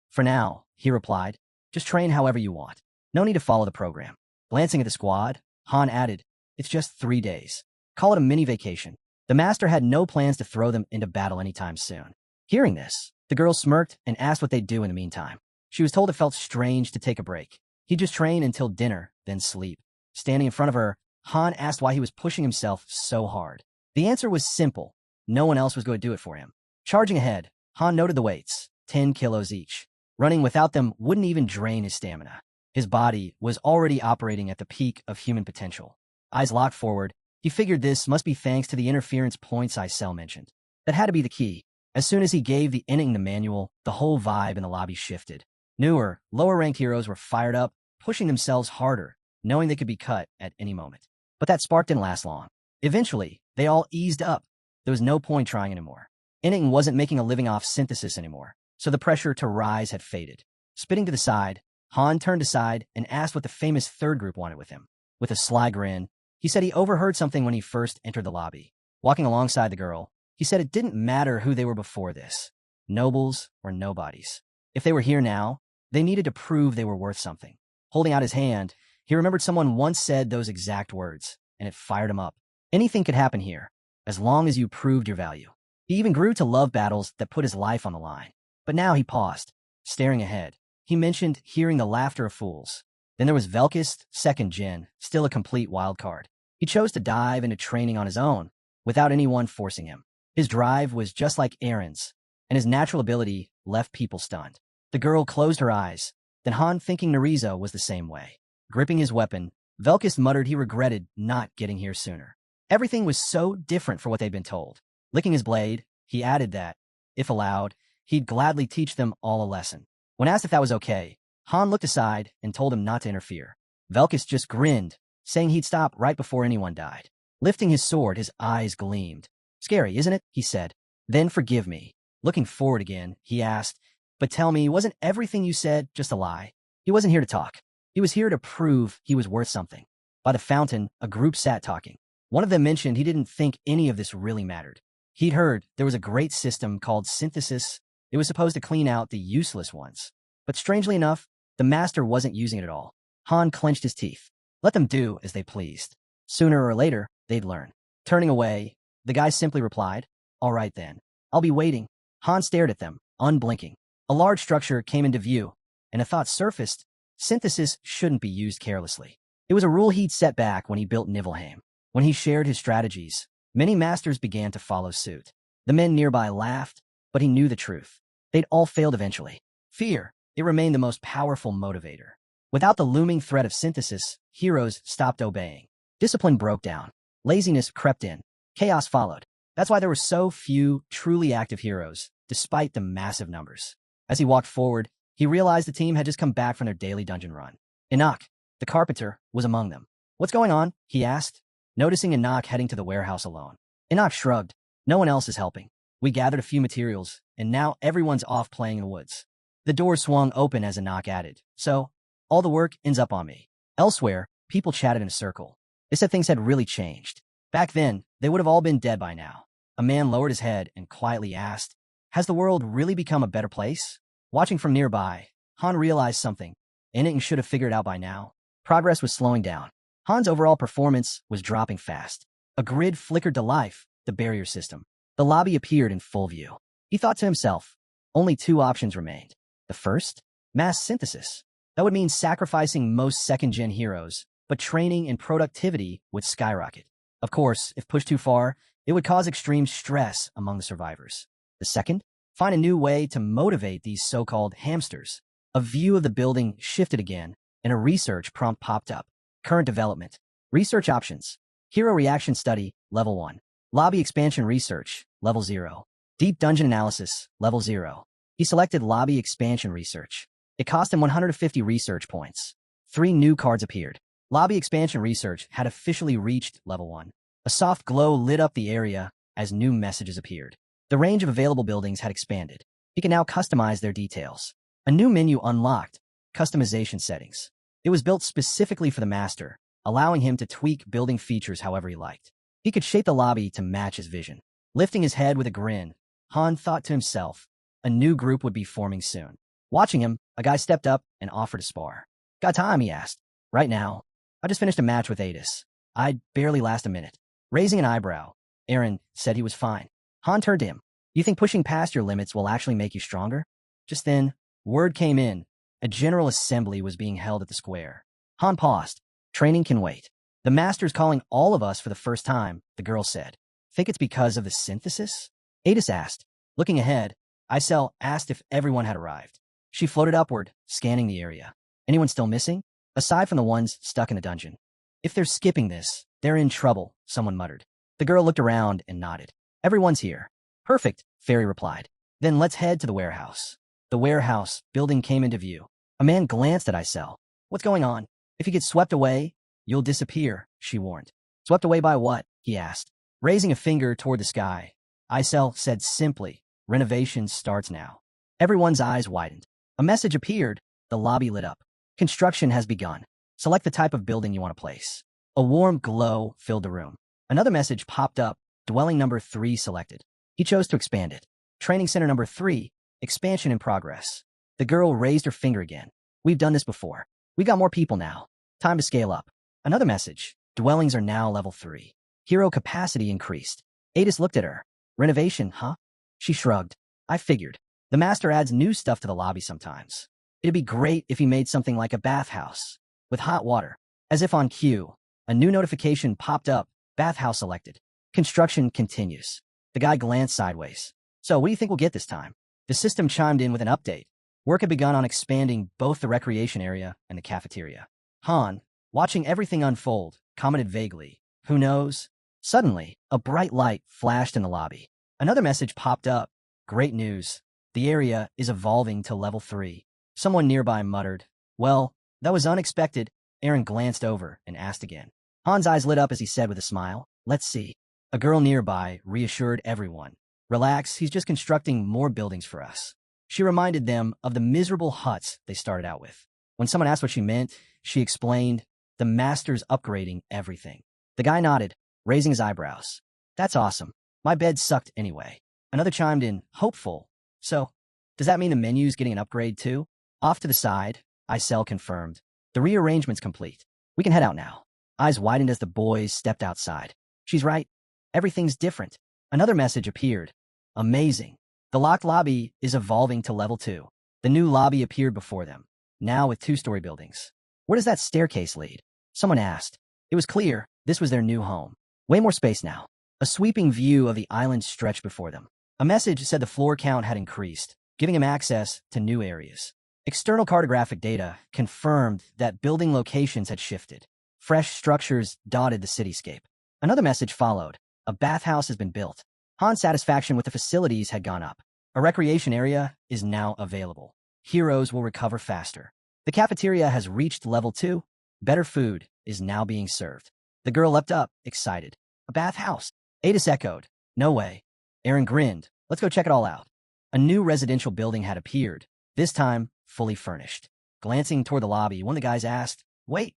For now, he replied. Just train however you want. No need to follow the program. Glancing at the squad, Han added, it's just 3 days. Call it a mini vacation. The master had no plans to throw them into battle anytime soon. Hearing this, the girl smirked and asked what they'd do in the meantime. She was told it felt strange to take a break. He'd just train until dinner, then sleep. Standing in front of her, Han asked why he was pushing himself so hard. The answer was simple. No one else was going to do it for him. Charging ahead, Han noted the weights, 10 kilos each. Running without them wouldn't even drain his stamina. His body was already operating at the peak of human potential. Eyes locked forward, he figured this must be thanks to the interference points Isel mentioned. That had to be the key. As soon as he gave the ending to Manual, the whole vibe in the lobby shifted. Newer, lower-ranked heroes were fired up, pushing themselves harder, knowing they could be cut at any moment. But that spark didn't last long. Eventually, they all eased up. There was no point trying anymore. Inning wasn't making a living off synthesis anymore, so the pressure to rise had faded. Spitting to the side, Han turned aside and asked what the famous third group wanted with him. With a sly grin, he said he overheard something when he first entered the lobby. Walking alongside the girl, he said it didn't matter who they were before this, nobles or nobodies. If they were here now, they needed to prove they were worth something. Holding out his hand, he remembered someone once said those exact words, and it fired him up. Anything could happen here, as long as you proved your value. He even grew to love battles that put his life on the line. But now he paused, staring ahead. He mentioned hearing the laughter of fools. Then there was Velkist, second gen, still a complete wild card. He chose to dive into training on his own, without anyone forcing him. His drive was just like Aaron's, and his natural ability left people stunned. The girl closed her eyes, then Han, thinking Narizo was the same way. Gripping his weapon, Velkist muttered he regretted not getting here sooner. Everything was so different for what they'd been told. Licking his blade, he added that, if allowed, he'd gladly teach them all a lesson. When asked if that was okay, Han looked aside and told him not to interfere. Velkist just grinned, saying he'd stop right before anyone died. Lifting his sword, his eyes gleamed. Scary, isn't it? He said. Then forgive me. Looking forward again, he asked, but tell me, wasn't everything you said just a lie? He wasn't here to talk. He was here to prove he was worth something. By the fountain, a group sat talking. One of them mentioned he didn't think any of this really mattered. He'd heard there was a great system called synthesis. It was supposed to clean out the useless ones. But strangely enough, the master wasn't using it at all. Han clenched his teeth. Let them do as they pleased. Sooner or later, they'd learn. Turning away, the guy simply replied, all right then. I'll be waiting. Han stared at them, unblinking. A large structure came into view, and a thought surfaced. Synthesis shouldn't be used carelessly. It was a rule he'd set back when he built Nibelheim. When he shared his strategies, many masters began to follow suit. The men nearby laughed, but he knew the truth. They'd all failed eventually. Fear, it remained the most powerful motivator. Without the looming threat of synthesis, heroes stopped obeying. Discipline broke down. Laziness crept in. Chaos followed. That's why there were so few truly active heroes, despite the massive numbers. As he walked forward, he realized the team had just come back from their daily dungeon run. Enoch, the carpenter, was among them. What's going on? He asked, noticing Enoch heading to the warehouse alone. Enoch shrugged. No one else is helping. We gathered a few materials, and now everyone's off playing in the woods. The door swung open as Enoch added. So, all the work ends up on me. Elsewhere, people chatted in a circle. They said things had really changed. Back then, they would have all been dead by now. A man lowered his head and quietly asked, has the world really become a better place? Watching from nearby, Han realized something. Inning should have figured out by now. Progress was slowing down. Han's overall performance was dropping fast. A grid flickered to life, the barrier system. The lobby appeared in full view. He thought to himself, only 2 options remained. The first, mass synthesis. That would mean sacrificing most second-gen heroes, but training and productivity would skyrocket. Of course, if pushed too far, it would cause extreme stress among the survivors. The second, find a new way to motivate these so-called hamsters. A view of the building shifted again, and a research prompt popped up. Current development. Research options. Hero reaction study, level 1. Lobby expansion research, level 0. Deep dungeon analysis, level 0. He selected lobby expansion research. It cost him 150 research points. 3 new cards appeared. Lobby expansion research had officially reached level 1. A soft glow lit up the area as new messages appeared. The range of available buildings had expanded. He can now customize their details. A new menu unlocked, customization settings. It was built specifically for the master, allowing him to tweak building features however he liked. He could shape the lobby to match his vision. Lifting his head with a grin, Han thought to himself, a new group would be forming soon. Watching him, a guy stepped up and offered to spar. Got time, he asked. Right now. I just finished a match with Adis. I'd barely last a minute. Raising an eyebrow, Aaron said he was fine. Han turned to him. You think pushing past your limits will actually make you stronger? Just then, word came in. A general assembly was being held at the square. Han paused. Training can wait. The master's calling all of us for the first time, the girl said. Think it's because of the synthesis? Adis asked. Looking ahead, Isel asked if everyone had arrived. She floated upward, scanning the area. Anyone still missing? Aside from the ones stuck in the dungeon. If they're skipping this, they're in trouble, someone muttered. The girl looked around and nodded. Everyone's here. Perfect, Fairy replied. Then let's head to the warehouse. The warehouse building came into view. A man glanced at Isel. What's going on? If you get swept away, you'll disappear, she warned. Swept away by what? He asked. Raising a finger toward the sky, Isel said simply, renovation starts now. Everyone's eyes widened. A message appeared. The lobby lit up. Construction has begun. Select the type of building you want to place. A warm glow filled the room. Another message popped up. Dwelling number 3 selected. He chose to expand it. Training center number 3, expansion in progress. The girl raised her finger again. We've done this before. We got more people now. Time to scale up. Another message. Dwellings are now level 3. Hero capacity increased. Adis looked at her. Renovation, huh? She shrugged. I figured. The master adds new stuff to the lobby sometimes. It'd be great if he made something like a bathhouse. With hot water. As if on cue, a new notification popped up. Bathhouse selected. Construction continues. The guy glanced sideways. So what do you think we'll get this time? The system chimed in with an update. Work had begun on expanding both the recreation area and the cafeteria. Han, watching everything unfold, commented vaguely. Who knows? Suddenly, a bright light flashed in the lobby. Another message popped up. Great news. The area is evolving to level 3. Someone nearby muttered. Well, that was unexpected. Aaron glanced over and asked again. Han's eyes lit up as he said with a smile, let's see. A girl nearby reassured everyone. Relax, he's just constructing more buildings for us. She reminded them of the miserable huts they started out with. When someone asked what she meant, she explained, the master's upgrading everything. The guy nodded, raising his eyebrows. That's awesome. My bed sucked anyway. Another chimed in, hopeful. So, does that mean the menu's getting an upgrade too? Off to the side, Isel confirmed. The rearrangement's complete. We can head out now. Eyes widened as the boys stepped outside. She's right. Everything's different. Another message appeared. Amazing. The locked lobby is evolving to level 2. The new lobby appeared before them, now with 2-story buildings. Where does that staircase lead? Someone asked. It was clear this was their new home. Way more space now. A sweeping view of the island stretched before them. A message said the floor count had increased, giving him access to new areas. External cartographic data confirmed that building locations had shifted. Fresh structures dotted the cityscape. Another message followed. A bathhouse has been built. Han's satisfaction with the facilities had gone up. A recreation area is now available. Heroes will recover faster. The cafeteria has reached level 2. Better food is now being served. The girl leapt up, excited. A bathhouse. Adis echoed. No way. Aaron grinned. Let's go check it all out. A new residential building had appeared, this time fully furnished. Glancing toward the lobby, one of the guys asked, wait,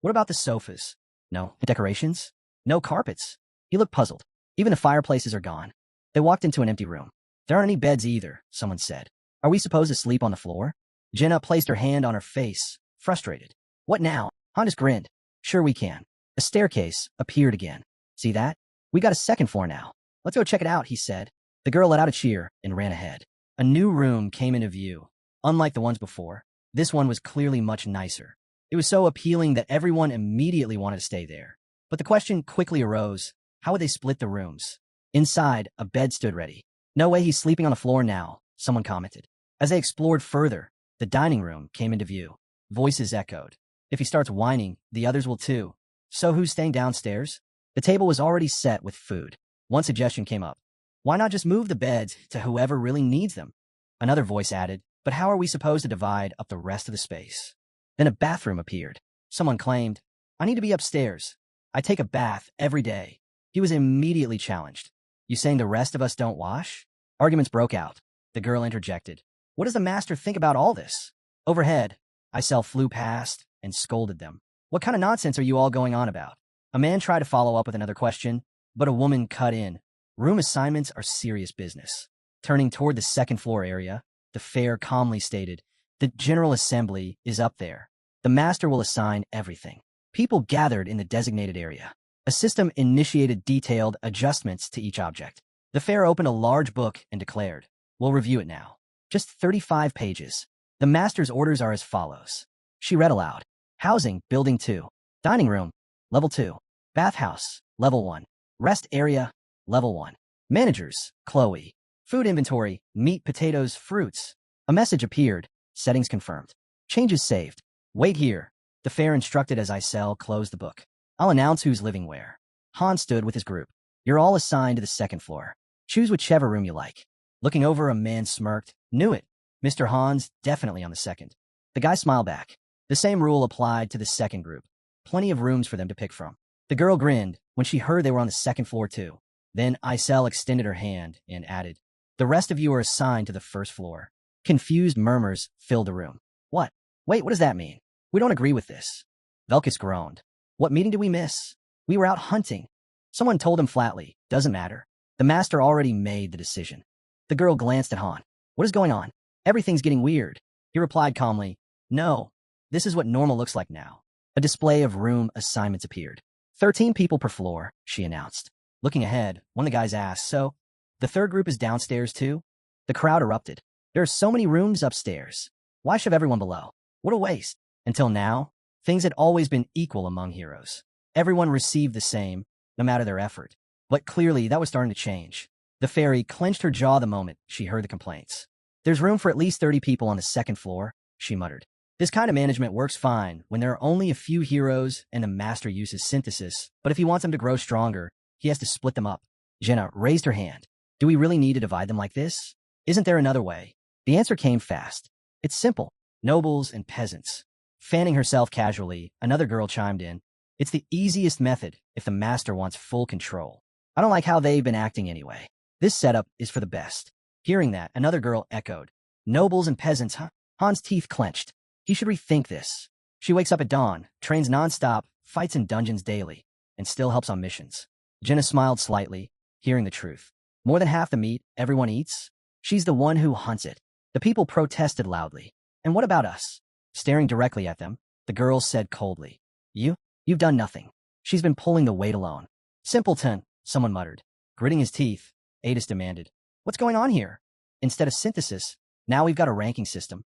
what about the sofas? No decorations? No carpets? He looked puzzled. Even the fireplaces are gone. They walked into an empty room. There aren't any beds either, someone said. Are we supposed to sleep on the floor? Jenna placed her hand on her face, frustrated. What now? Han just grinned. Sure we can. A staircase appeared again. See that? We got a second floor now. Let's go check it out, he said. The girl let out a cheer and ran ahead. A new room came into view. Unlike the ones before, this one was clearly much nicer. It was so appealing that everyone immediately wanted to stay there. But the question quickly arose, how would they split the rooms? Inside, a bed stood ready. No way he's sleeping on the floor now, someone commented. As they explored further, the dining room came into view. Voices echoed. If he starts whining, the others will too. So who's staying downstairs? The table was already set with food. One suggestion came up. Why not just move the beds to whoever really needs them? Another voice added, but how are we supposed to divide up the rest of the space? Then a bathroom appeared. Someone claimed, I need to be upstairs. I take a bath every day. He was immediately challenged. You saying the rest of us don't wash? Arguments broke out. The girl interjected. What does the master think about all this? Overhead, Isel flew past and scolded them. What kind of nonsense are you all going on about? A man tried to follow up with another question, but a woman cut in. Room assignments are serious business. Turning toward the second floor area, the fair calmly stated, the General Assembly is up there. The master will assign everything. People gathered in the designated area. A system initiated detailed adjustments to each object. The fair opened a large book and declared, we'll review it now. Just 35 pages. The master's orders are as follows. She read aloud. Housing, Building 2. Dining room, Level 2. Bathhouse, Level 1. Rest area, Level 1. Managers, Chloe. Food inventory, meat, potatoes, fruits. A message appeared. Settings confirmed. Changes saved. Wait here. The fair instructed as Isel closed the book. I'll announce who's living where. Han stood with his group. You're all assigned to the second floor. Choose whichever room you like. Looking over, a man smirked. Knew it. Mr. Han's definitely on the second. The guy smiled back. The same rule applied to the second group. Plenty of rooms for them to pick from. The girl grinned when she heard they were on the second floor too. Then Isel extended her hand and added, the rest of you are assigned to the first floor. Confused murmurs filled the room. What? Wait, what does that mean? We don't agree with this. Velkus groaned. What meeting did we miss? We were out hunting. Someone told him flatly, doesn't matter. The master already made the decision. The girl glanced at Han. What is going on? Everything's getting weird. He replied calmly, no, this is what normal looks like now. A display of room assignments appeared. 13 people per floor, she announced. Looking ahead, one of the guys asked, so, the third group is downstairs too? The crowd erupted. There are so many rooms upstairs. Why shove everyone below? What a waste. Until now, things had always been equal among heroes. Everyone received the same, no matter their effort. But clearly, that was starting to change. The fairy clenched her jaw the moment she heard the complaints. There's room for at least 30 people on the second floor, she muttered. This kind of management works fine when there are only a few heroes and the master uses synthesis, but if he wants them to grow stronger, he has to split them up. Jenna raised her hand. Do we really need to divide them like this? Isn't there another way? The answer came fast. It's simple. Nobles and peasants. Fanning herself casually, another girl chimed in. It's the easiest method if the master wants full control. I don't like how they've been acting anyway. This setup is for the best. Hearing that, another girl echoed. Nobles and peasants, huh? Han's teeth clenched. He should rethink this. She wakes up at dawn, trains nonstop, fights in dungeons daily, and still helps on missions. Jenna smiled slightly, hearing the truth. More than half the meat everyone eats? She's the one who hunts it. The people protested loudly. And what about us? Staring directly at them, the girl said coldly. You've done nothing. She's been pulling the weight alone. Simpleton, someone muttered. Gritting his teeth, Adis demanded. What's going on here? Instead of synthesis, now we've got a ranking system.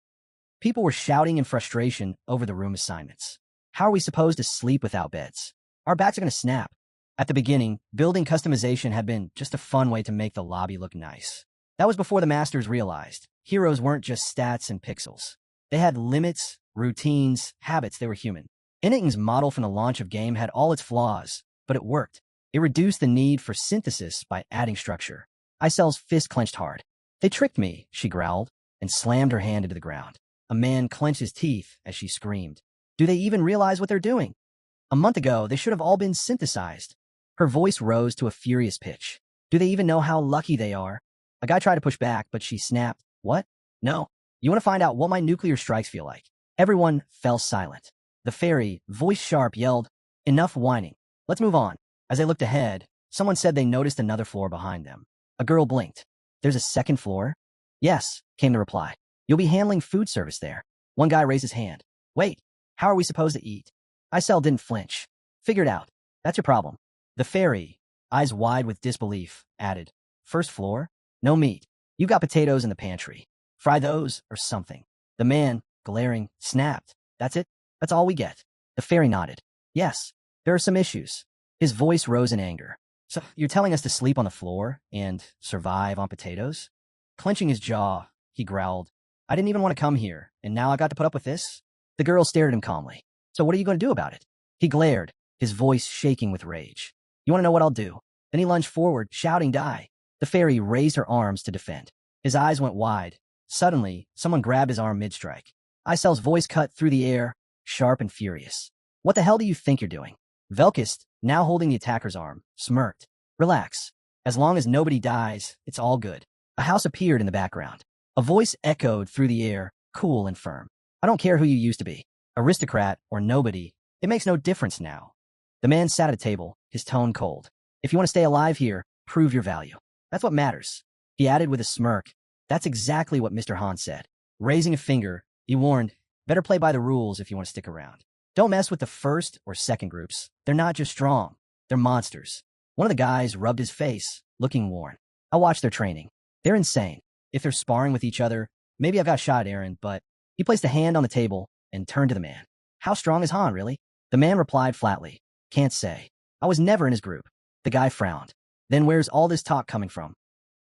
People were shouting in frustration over the room assignments. How are we supposed to sleep without beds? Our backs are going to snap. At the beginning, building customization had been just a fun way to make the lobby look nice. That was before the masters realized heroes weren't just stats and pixels. They had limits, routines, habits. They were human. Inning's model from the launch of game had all its flaws, but it worked. It reduced the need for synthesis by adding structure. Isel's fist clenched hard. They tricked me, she growled, and slammed her hand into the ground. A man clenched his teeth as she screamed. Do they even realize what they're doing? A month ago, they should have all been synthesized. Her voice rose to a furious pitch. Do they even know how lucky they are? A guy tried to push back, but she snapped. What? No. You want to find out what my nuclear strikes feel like? Everyone fell silent. The fairy, voice sharp, yelled, enough whining. Let's move on. As they looked ahead, someone said they noticed another floor behind them. A girl blinked. There's a second floor? Yes, came the reply. You'll be handling food service there. One guy raised his hand. Wait, how are we supposed to eat? Isel didn't flinch. Figured out. That's your problem. The fairy, eyes wide with disbelief, added, first floor? No meat. You've got potatoes in the pantry. Fry those or something. The man, glaring, snapped. That's it? That's all we get. The fairy nodded. Yes, there are some issues. His voice rose in anger. So you're telling us to sleep on the floor and survive on potatoes? Clenching his jaw, he growled. I didn't even want to come here, and now I got to put up with this? The girl stared at him calmly. So what are you going to do about it? He glared, his voice shaking with rage. You want to know what I'll do? Then he lunged forward, shouting, die. The fairy raised her arms to defend. His eyes went wide. Suddenly, someone grabbed his arm mid-strike. Isel's voice cut through the air, sharp and furious. What the hell do you think you're doing? Velkist, now holding the attacker's arm, smirked. Relax. As long as nobody dies, it's all good. A house appeared in the background. A voice echoed through the air, cool and firm. I don't care who you used to be, aristocrat or nobody. It makes no difference now. The man sat at a table, his tone cold. If you want to stay alive here, prove your value. That's what matters. He added with a smirk. That's exactly what Mr. Han said. Raising a finger, he warned, better play by the rules if you want to stick around. Don't mess with the first or second groups. They're not just strong. They're monsters. One of the guys rubbed his face, looking worn. I watched their training. They're insane. If they're sparring with each other, maybe I've got shot, Aaron, but he placed a hand on the table and turned to the man. How strong is Han, really? The man replied flatly. Can't say. I was never in his group. The guy frowned. Then where's all this talk coming from?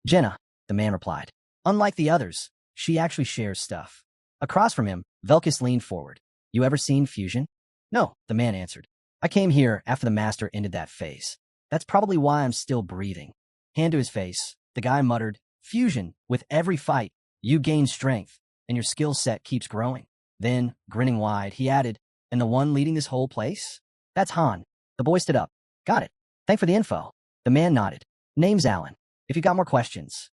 Jenna, the man replied. Unlike the others, she actually shares stuff. Across from him, Velkis leaned forward. You ever seen fusion? No, the man answered. I came here after the master ended that phase. That's probably why I'm still breathing. Hand to his face, the guy muttered, Fusion, with every fight, you gain strength, and your skill set keeps growing. Then, grinning wide, he added, and the one leading this whole place? That's Han. The boy stood up. Got it. Thanks for the info. The man nodded. Name's Alan. If you got more questions.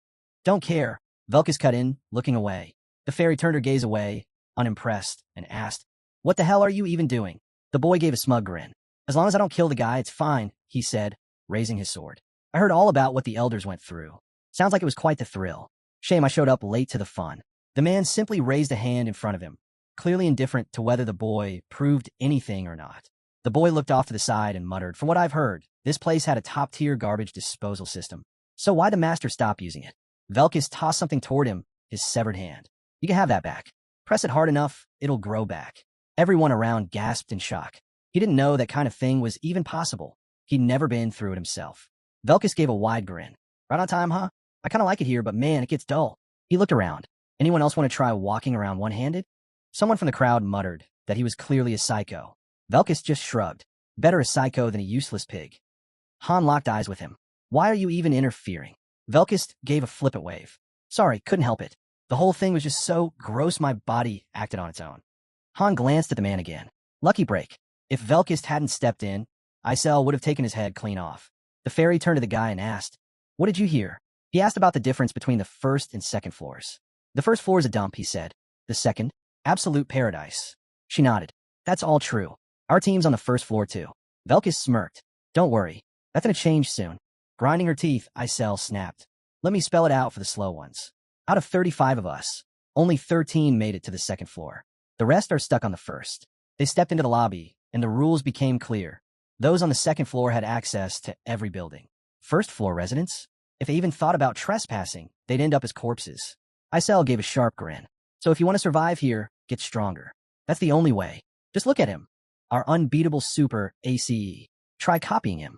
Don't care. Velkis cut in, looking away. The fairy turned her gaze away, unimpressed, and asked, What the hell are you even doing? The boy gave a smug grin. As long as I don't kill the guy, it's fine, he said, raising his sword. I heard all about what the elders went through. Sounds like it was quite the thrill. Shame I showed up late to the fun. The man simply raised a hand in front of him, clearly indifferent to whether the boy proved anything or not. The boy looked off to the side and muttered, From what I've heard, this place had a top-tier garbage disposal system. So why'd the master stop using it? Velkis tossed something toward him, his severed hand. You can have that back. Press it hard enough, it'll grow back. Everyone around gasped in shock. He didn't know that kind of thing was even possible. He'd never been through it himself. Velkis gave a wide grin. Right on time, huh? I kind of like it here, but man, it gets dull. He looked around. Anyone else want to try walking around one-handed? Someone from the crowd muttered that he was clearly a psycho. Velkis just shrugged. Better a psycho than a useless pig. Han locked eyes with him. Why are you even interfering? Velkis gave a flippant wave. Sorry, couldn't help it. The whole thing was just so gross my body acted on its own. Han glanced at the man again. Lucky break. If Velkis hadn't stepped in, Isel would have taken his head clean off. The fairy turned to the guy and asked, What did you hear? He asked about the difference between the first and second floors. The first floor is a dump, he said. The second? Absolute paradise. She nodded. That's all true. Our team's on the first floor too. Velkis smirked. Don't worry. That's gonna change soon. Grinding her teeth, Isel snapped. Let me spell it out for the slow ones. Out of 35 of us, only 13 made it to the second floor. The rest are stuck on the first. They stepped into the lobby, and the rules became clear. Those on the second floor had access to every building. First floor residents? If they even thought about trespassing, they'd end up as corpses. Isel gave a sharp grin. So if you want to survive here, get stronger. That's the only way. Just look at him. Our unbeatable super ACE. Try copying him.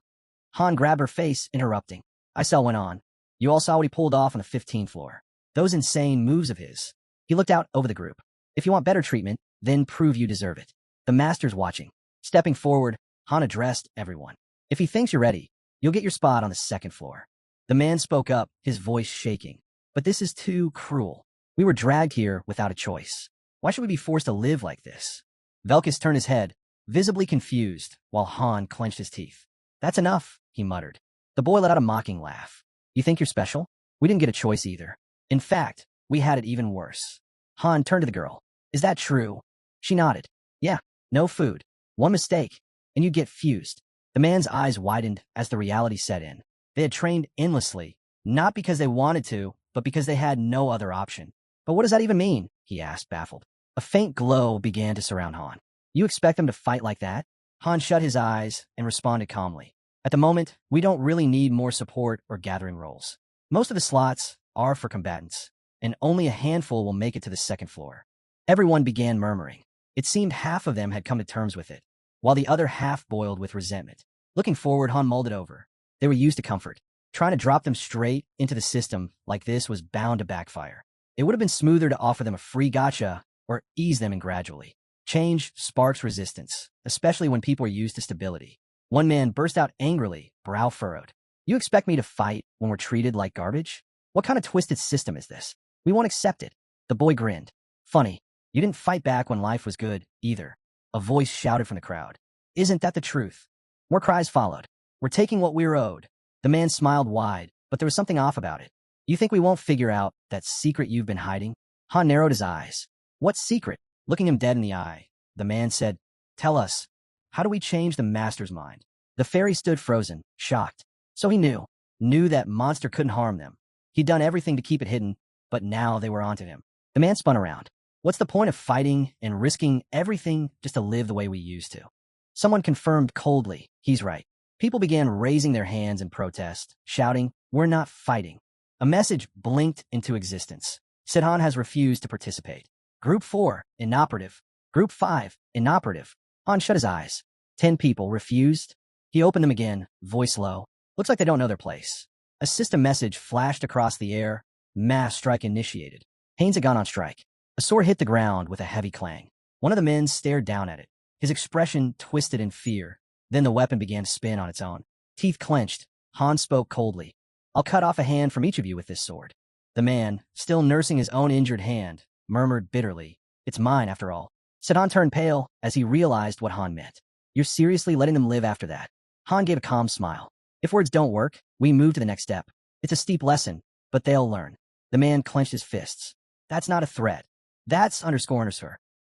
Han grabbed her face, interrupting. Isel went on. You all saw what he pulled off on the 15th floor. Those insane moves of his. He looked out over the group. If you want better treatment, then prove you deserve it. The master's watching. Stepping forward, Han addressed everyone. If he thinks you're ready, you'll get your spot on the second floor. The man spoke up, his voice shaking. But this is too cruel. We were dragged here without a choice. Why should we be forced to live like this? Velkis turned his head, visibly confused, while Han clenched his teeth. That's enough, he muttered. The boy let out a mocking laugh. You think you're special? We didn't get a choice either. In fact, we had it even worse. Han turned to the girl. Is that true? She nodded. Yeah, no food. One mistake, and you get fused. The man's eyes widened as the reality set in. They had trained endlessly, not because they wanted to, but because they had no other option. But what does that even mean? He asked, baffled. A faint glow began to surround Han. You expect them to fight like that? Han shut his eyes and responded calmly. At the moment, we don't really need more support or gathering roles. Most of the slots are for combatants, and only a handful will make it to the second floor. Everyone began murmuring. It seemed half of them had come to terms with it, while the other half boiled with resentment. Looking forward, Han mulled it over. They were used to comfort. Trying to drop them straight into the system like this was bound to backfire. It would have been smoother to offer them a free gacha or ease them in gradually. Change sparks resistance, especially when people are used to stability. One man burst out angrily, brow furrowed. You expect me to fight when we're treated like garbage? What kind of twisted system is this? We won't accept it. The boy grinned. Funny, you didn't fight back when life was good, either. A voice shouted from the crowd. Isn't that the truth? More cries followed. We're taking what we're owed. The man smiled wide, but there was something off about it. You think we won't figure out that secret you've been hiding? Han narrowed his eyes. What secret? Looking him dead in the eye, the man said, Tell us, how do we change the master's mind? The fairy stood frozen, shocked. So he knew that monster couldn't harm them. He'd done everything to keep it hidden, but now they were onto him. The man spun around. What's the point of fighting and risking everything just to live the way we used to? Someone confirmed coldly, he's right. People began raising their hands in protest, shouting, We're not fighting. A message blinked into existence. Sidhan has refused to participate. Group 4, inoperative. Group 5, inoperative. Han shut his eyes. 10 people refused. He opened them again, voice low. Looks like they don't know their place. A system message flashed across the air. Mass strike initiated. Haynes had gone on strike. A sword hit the ground with a heavy clang. One of the men stared down at it. His expression twisted in fear. Then the weapon began to spin on its own. Teeth clenched. Han spoke coldly. I'll cut off a hand from each of you with this sword. The man, still nursing his own injured hand, murmured bitterly. It's mine, after all. Sidhan turned pale as he realized what Han meant. You're seriously letting them live after that? Han gave a calm smile. If words don't work, we move to the next step. It's a steep lesson, but they'll learn. The man clenched his fists. That's not a threat. That's underscore.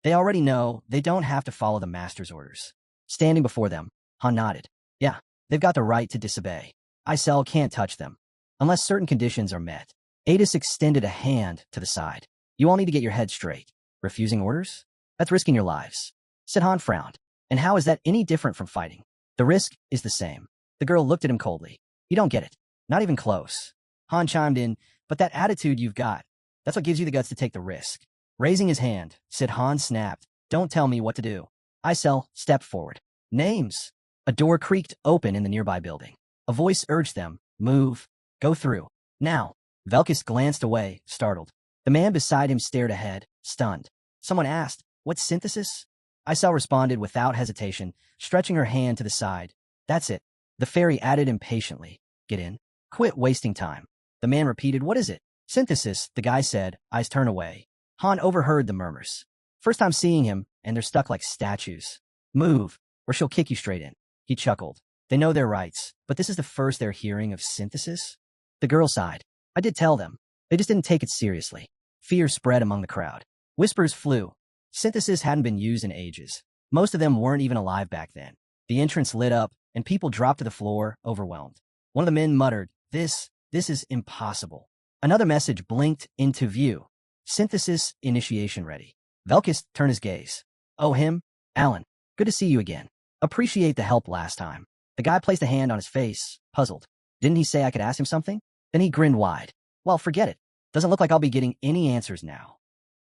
They already know they don't have to follow the master's orders. Standing before them, Han nodded. Yeah, they've got the right to disobey. Isel can't touch them, unless certain conditions are met. Adis extended a hand to the side. You all need to get your heads straight. Refusing orders? That's risking your lives. Sidhan frowned. And how is that any different from fighting? The risk is the same. The girl looked at him coldly. You don't get it. Not even close. Han chimed in, but that attitude you've got, that's what gives you the guts to take the risk. Raising his hand, Sidhan snapped. Don't tell me what to do. Isel stepped forward. Names. A door creaked open in the nearby building. A voice urged them. Move. Go through. Now. Velkis glanced away, startled. The man beside him stared ahead, stunned. Someone asked, What synthesis? Isel responded without hesitation, stretching her hand to the side. That's it. The fairy added impatiently. Get in. Quit wasting time. The man repeated, What is it? Synthesis, the guy said, eyes turned away. Han overheard the murmurs. First time seeing him, and they're stuck like statues. Move, or she'll kick you straight in. He chuckled. They know their rights, but this is the first they're hearing of synthesis? The girl sighed. I did tell them. They just didn't take it seriously. Fear spread among the crowd. Whispers flew. Synthesis hadn't been used in ages. Most of them weren't even alive back then. The entrance lit up, and people dropped to the floor, overwhelmed. One of the men muttered, This is impossible. Another message blinked into view. Synthesis initiation ready. Velkis turned his gaze. Oh, him? Alan. Good to see you again. Appreciate the help last time. The guy placed a hand on his face, puzzled. Didn't he say I could ask him something? Then he grinned wide. Well, forget it. Doesn't look like I'll be getting any answers now.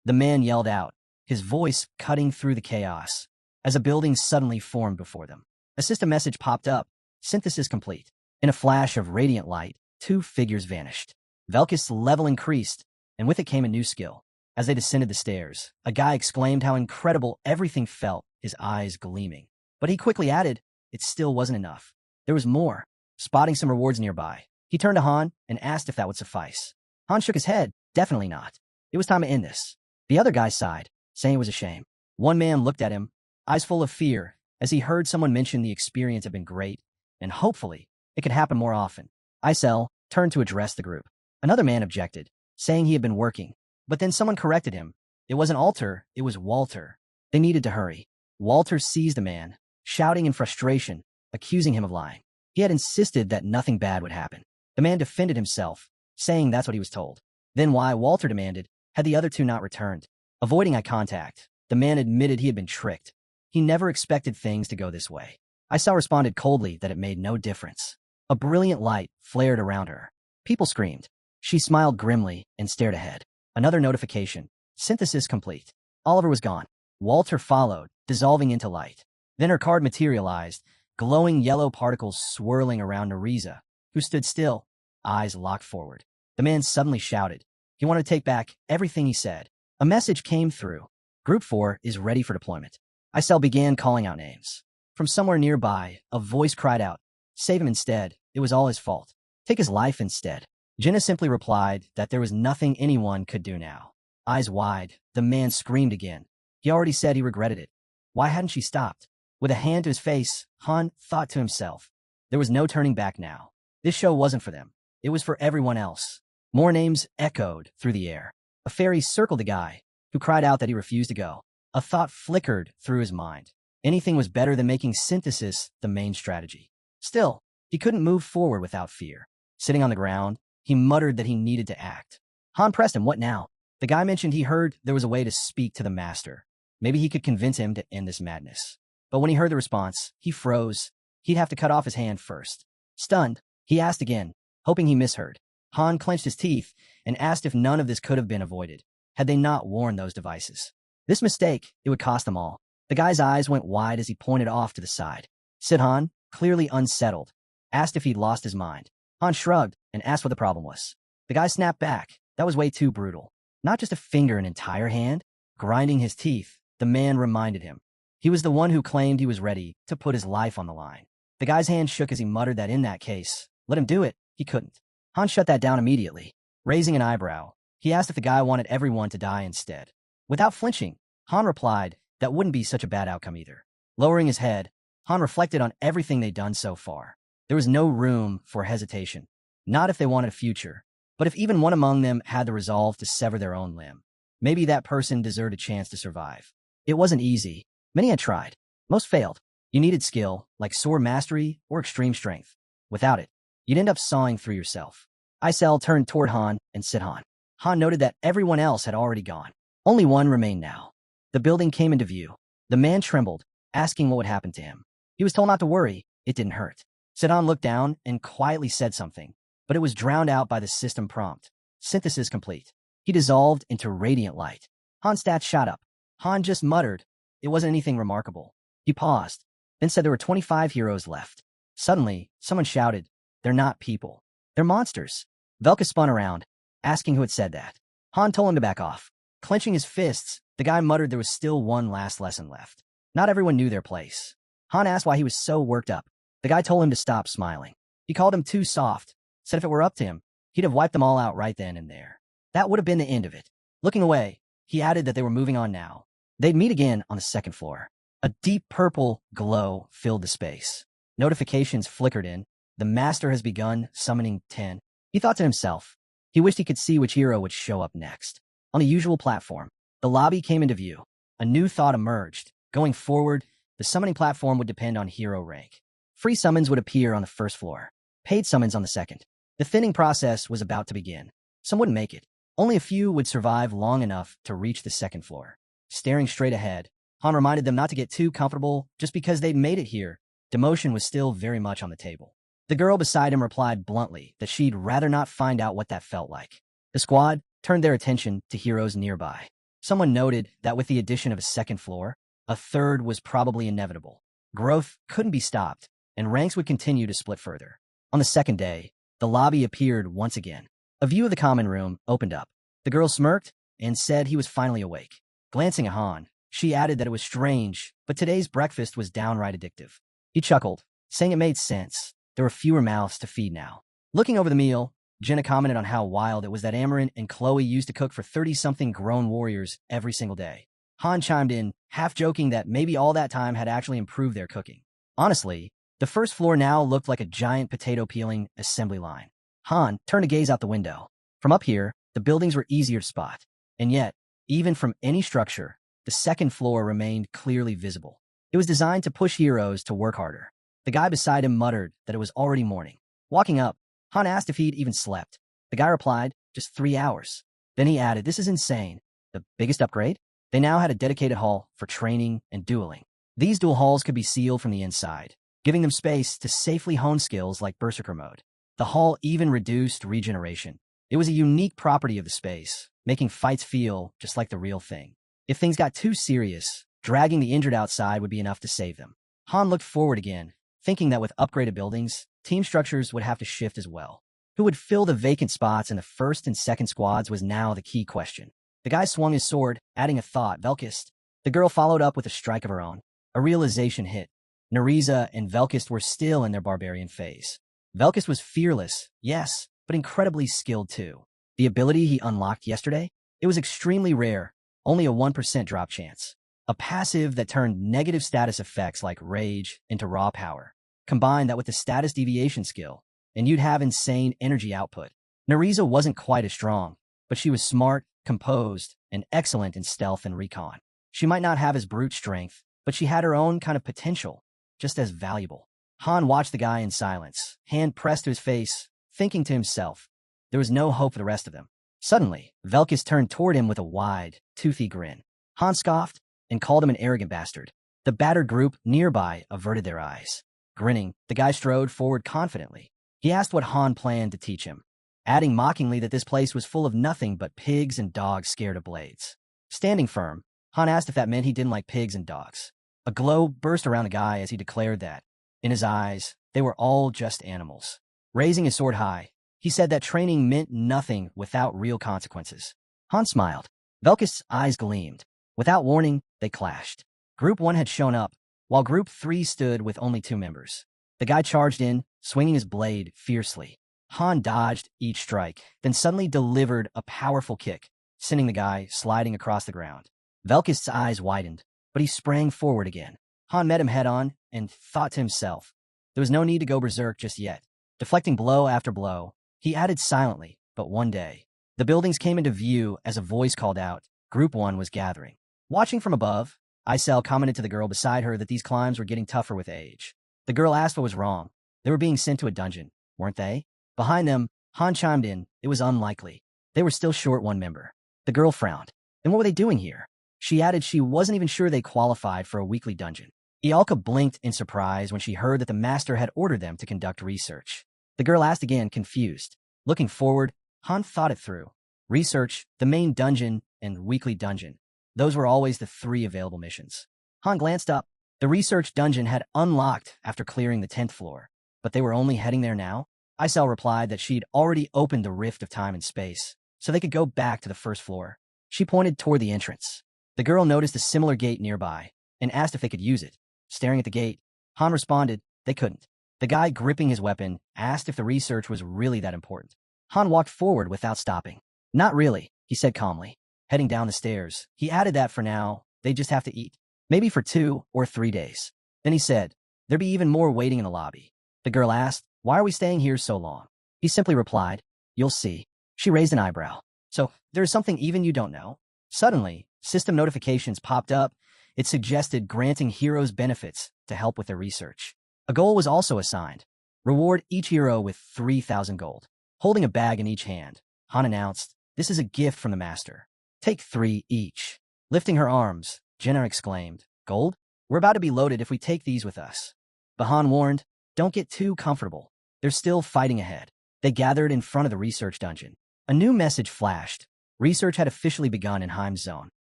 The man yelled out, his voice cutting through the chaos, as a building suddenly formed before them. A system message popped up. Synthesis complete. In a flash of radiant light, 2 figures vanished. Velkis' level increased, and with it came a new skill. As they descended the stairs, a guy exclaimed how incredible everything felt, his eyes gleaming. But he quickly added, it still wasn't enough. There was more. Spotting some rewards nearby, he turned to Han and asked if that would suffice. Han shook his head. Definitely not. It was time to end this. The other guy sighed, saying it was a shame. One man looked at him, eyes full of fear, as he heard someone mention the experience had been great, and hopefully it could happen more often. Isel turned to address the group. Another man objected, saying he had been working. But then someone corrected him. It wasn't Alter, it was Walter. They needed to hurry. Walter seized the man, shouting in frustration, accusing him of lying. He had insisted that nothing bad would happen. The man defended himself, saying that's what he was told. Then why, Walter demanded, had the other 2 not returned? Avoiding eye contact, the man admitted he had been tricked. He never expected things to go this way. Isel responded coldly that it made no difference. A brilliant light flared around her. People screamed. She smiled grimly and stared ahead. Another notification. Synthesis complete. Oliver was gone. Walter followed, dissolving into light. Then her card materialized, glowing yellow particles swirling around Nariza, who stood still, eyes locked forward. The man suddenly shouted. He wanted to take back everything he said. A message came through. Group 4 is ready for deployment. Isel began calling out names. From somewhere nearby, a voice cried out, Save him instead. It was all his fault. Take his life instead. Jenna simply replied that there was nothing anyone could do now. Eyes wide, the man screamed again. He already said he regretted it. Why hadn't she stopped? With a hand to his face, Han thought to himself. There was no turning back now. This show wasn't for them. It was for everyone else. More names echoed through the air. A fairy circled the guy, who cried out that he refused to go. A thought flickered through his mind. Anything was better than making synthesis the main strategy. Still, he couldn't move forward without fear. Sitting on the ground, he muttered that he needed to act. Han pressed him, "What now?" The guy mentioned he heard there was a way to speak to the master. Maybe he could convince him to end this madness. But when he heard the response, he froze. He'd have to cut off his hand first. Stunned, he asked again, hoping he misheard. Han clenched his teeth and asked if none of this could have been avoided, had they not worn those devices. This mistake, it would cost them all. The guy's eyes went wide as he pointed off to the side. Sid Han, clearly unsettled, asked if he'd lost his mind. Han shrugged and asked what the problem was. The guy snapped back. That was way too brutal. Not just a finger, an entire hand. Grinding his teeth, the man reminded him. He was the one who claimed he was ready to put his life on the line. The guy's hand shook as he muttered that in that case, let him do it. He couldn't. Han shut that down immediately. Raising an eyebrow, he asked if the guy wanted everyone to die instead. Without flinching, Han replied that wouldn't be such a bad outcome either. Lowering his head, Han reflected on everything they'd done so far. There was no room for hesitation. Not if they wanted a future, but if even one among them had the resolve to sever their own limb. Maybe that person deserved a chance to survive. It wasn't easy. Many had tried. Most failed. You needed skill, like sword mastery or extreme strength. Without it, you'd end up sawing through yourself. Isel turned toward Han and said Han. Han noted that everyone else had already gone. Only one remained now. The building came into view. The man trembled, asking what would happen to him. He was told not to worry. It didn't hurt. Sedan looked down and quietly said something, but it was drowned out by the system prompt. Synthesis complete. He dissolved into radiant light. Han's stats shot up. Han just muttered. It wasn't anything remarkable. He paused, then said there were 25 heroes left. Suddenly, someone shouted, "They're not people. They're monsters." Velka spun around, asking who had said that. Han told him to back off. Clenching his fists, the guy muttered there was still one last lesson left. Not everyone knew their place. Han asked why he was so worked up. The guy told him to stop smiling. He called him too soft, said if it were up to him, he'd have wiped them all out right then and there. That would have been the end of it. Looking away, he added that they were moving on now. They'd meet again on the second floor. A deep purple glow filled the space. Notifications flickered in. The master has begun summoning 10. He thought to himself. He wished he could see which hero would show up next. On the usual platform, the lobby came into view. A new thought emerged. Going forward, the summoning platform would depend on hero rank. Free summons would appear on the first floor. Paid summons on the second. The thinning process was about to begin. Some wouldn't make it. Only a few would survive long enough to reach the second floor. Staring straight ahead, Han reminded them not to get too comfortable just because they'd made it here. Demotion was still very much on the table. The girl beside him replied bluntly that she'd rather not find out what that felt like. The squad turned their attention to heroes nearby. Someone noted that with the addition of a second floor, a third was probably inevitable. Growth couldn't be stopped, and ranks would continue to split further. On the second day, the lobby appeared once again. A view of the common room opened up. The girl smirked and said he was finally awake. Glancing at Han, she added that it was strange, but today's breakfast was downright addictive. He chuckled, saying it made sense. There were fewer mouths to feed now. Looking over the meal, Jenna commented on how wild it was that Amarin and Chloe used to cook for 30-something grown warriors every single day. Han chimed in, half joking that maybe all that time had actually improved their cooking. Honestly, the first floor now looked like a giant potato peeling assembly line. Han turned to gaze out the window. From up here, the buildings were easier to spot. And yet, even from any structure, the second floor remained clearly visible. It was designed to push heroes to work harder. The guy beside him muttered that it was already morning. Walking up, Han asked if he'd even slept. The guy replied, just 3 hours. Then he added, this is insane. The biggest upgrade? They now had a dedicated hall for training and dueling. These duel halls could be sealed from the inside, giving them space to safely hone skills like Berserker mode. The hall even reduced regeneration. It was a unique property of the space, making fights feel just like the real thing. If things got too serious, dragging the injured outside would be enough to save them. Han looked forward again, thinking that with upgraded buildings, team structures would have to shift as well. Who would fill the vacant spots in the first and second squads was now the key question. The guy swung his sword, adding a thought, Velkist. The girl followed up with a strike of her own. A realization hit. Nariza and Velkist were still in their barbarian phase. Velkist was fearless, yes, but incredibly skilled too. The ability he unlocked yesterday? It was extremely rare, only a 1% drop chance. a passive that turned negative status effects like rage into raw power. Combine that with the status deviation skill, and you'd have insane energy output. Nariza wasn't quite as strong, but she was smart, composed, and excellent in stealth and recon. She might not have his brute strength, but she had her own kind of potential, just as valuable. Han watched the guy in silence, hand pressed to his face, thinking to himself, there was no hope for the rest of them. Suddenly, Velkus turned toward him with a wide, toothy grin. Han scoffed and called him an arrogant bastard. The battered group nearby averted their eyes. Grinning, the guy strode forward confidently. He asked what Han planned to teach him, adding mockingly that this place was full of nothing but pigs and dogs scared of blades. Standing firm, Han asked if that meant he didn't like pigs and dogs. A glow burst around the guy as he declared that, in his eyes, they were all just animals. Raising his sword high, he said that training meant nothing without real consequences. Han smiled. Velkus' eyes gleamed. Without warning, they clashed. Group 1 had shown up, while Group 3 stood with only 2 members. The guy charged in, swinging his blade fiercely. Han dodged each strike, then suddenly delivered a powerful kick, sending the guy sliding across the ground. Velkus' eyes widened, but he sprang forward again. Han met him head-on and thought to himself, there was no need to go berserk just yet. Deflecting blow after blow, he added silently, but one day, the buildings came into view as a voice called out, Group 1 was gathering. Watching from above, Isel commented to the girl beside her that these climbs were getting tougher with age. The girl asked what was wrong. They were being sent to a dungeon, weren't they? Behind them, Han chimed in, it was unlikely. They were still short one member. The girl frowned. Then what were they doing here? She added she wasn't even sure they qualified for a weekly dungeon. Ialka blinked in surprise when she heard that the master had ordered them to conduct research. The girl asked again, confused. Looking forward, Han thought it through. Research, the main dungeon, and weekly dungeon. Those were always the 3 available missions. Han glanced up. The research dungeon had unlocked after clearing the 10th floor, but they were only heading there now. Isel replied that she'd already opened the rift of time and space, so they could go back to the 1st floor. She pointed toward the entrance. The girl noticed a similar gate nearby and asked if they could use it. Staring at the gate, Han responded they couldn't. The guy gripping his weapon asked if the research was really that important. Han walked forward without stopping. Not really, he said calmly. Heading down the stairs, he added that for now, they just have to eat. Maybe for 2 or 3 days. Then he said, there'd be even more waiting in the lobby. The girl asked, why are we staying here so long? He simply replied, you'll see. She raised an eyebrow. So, there's something even you don't know? Suddenly, system notifications popped up. It suggested granting heroes benefits to help with their research. A goal was also assigned. Reward each hero with 3,000 gold. Holding a bag in each hand, Han announced, this is a gift from the master. Take 3 each. Lifting her arms, Jenna exclaimed, gold? We're about to be loaded if we take these with us. But Han warned, don't get too comfortable. There's still fighting ahead. They gathered in front of the research dungeon. A new message flashed. Research had officially begun in Heim's zone.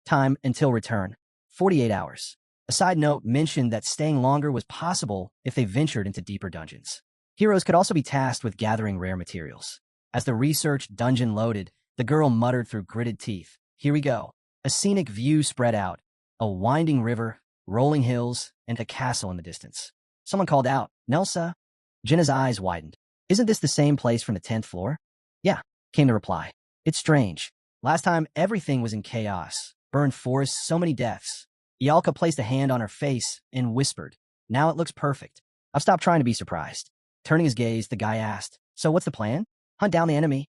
Time until return, 48 hours. A side note mentioned that staying longer was possible if they ventured into deeper dungeons. Heroes could also be tasked with gathering rare materials. As the research dungeon loaded, the girl muttered through gritted teeth, here we go. A scenic view spread out. A winding river, rolling hills, and a castle in the distance. Someone called out, Nelsa? Jenna's eyes widened. Isn't this the same place from the 10th floor? Yeah, came the reply. It's strange. Last time, everything was in chaos. Burned forests, so many deaths. Ialka placed a hand on her face and whispered, now it looks perfect. I've stopped trying to be surprised. Turning his gaze, the guy asked, so what's the plan? Hunt down the enemy?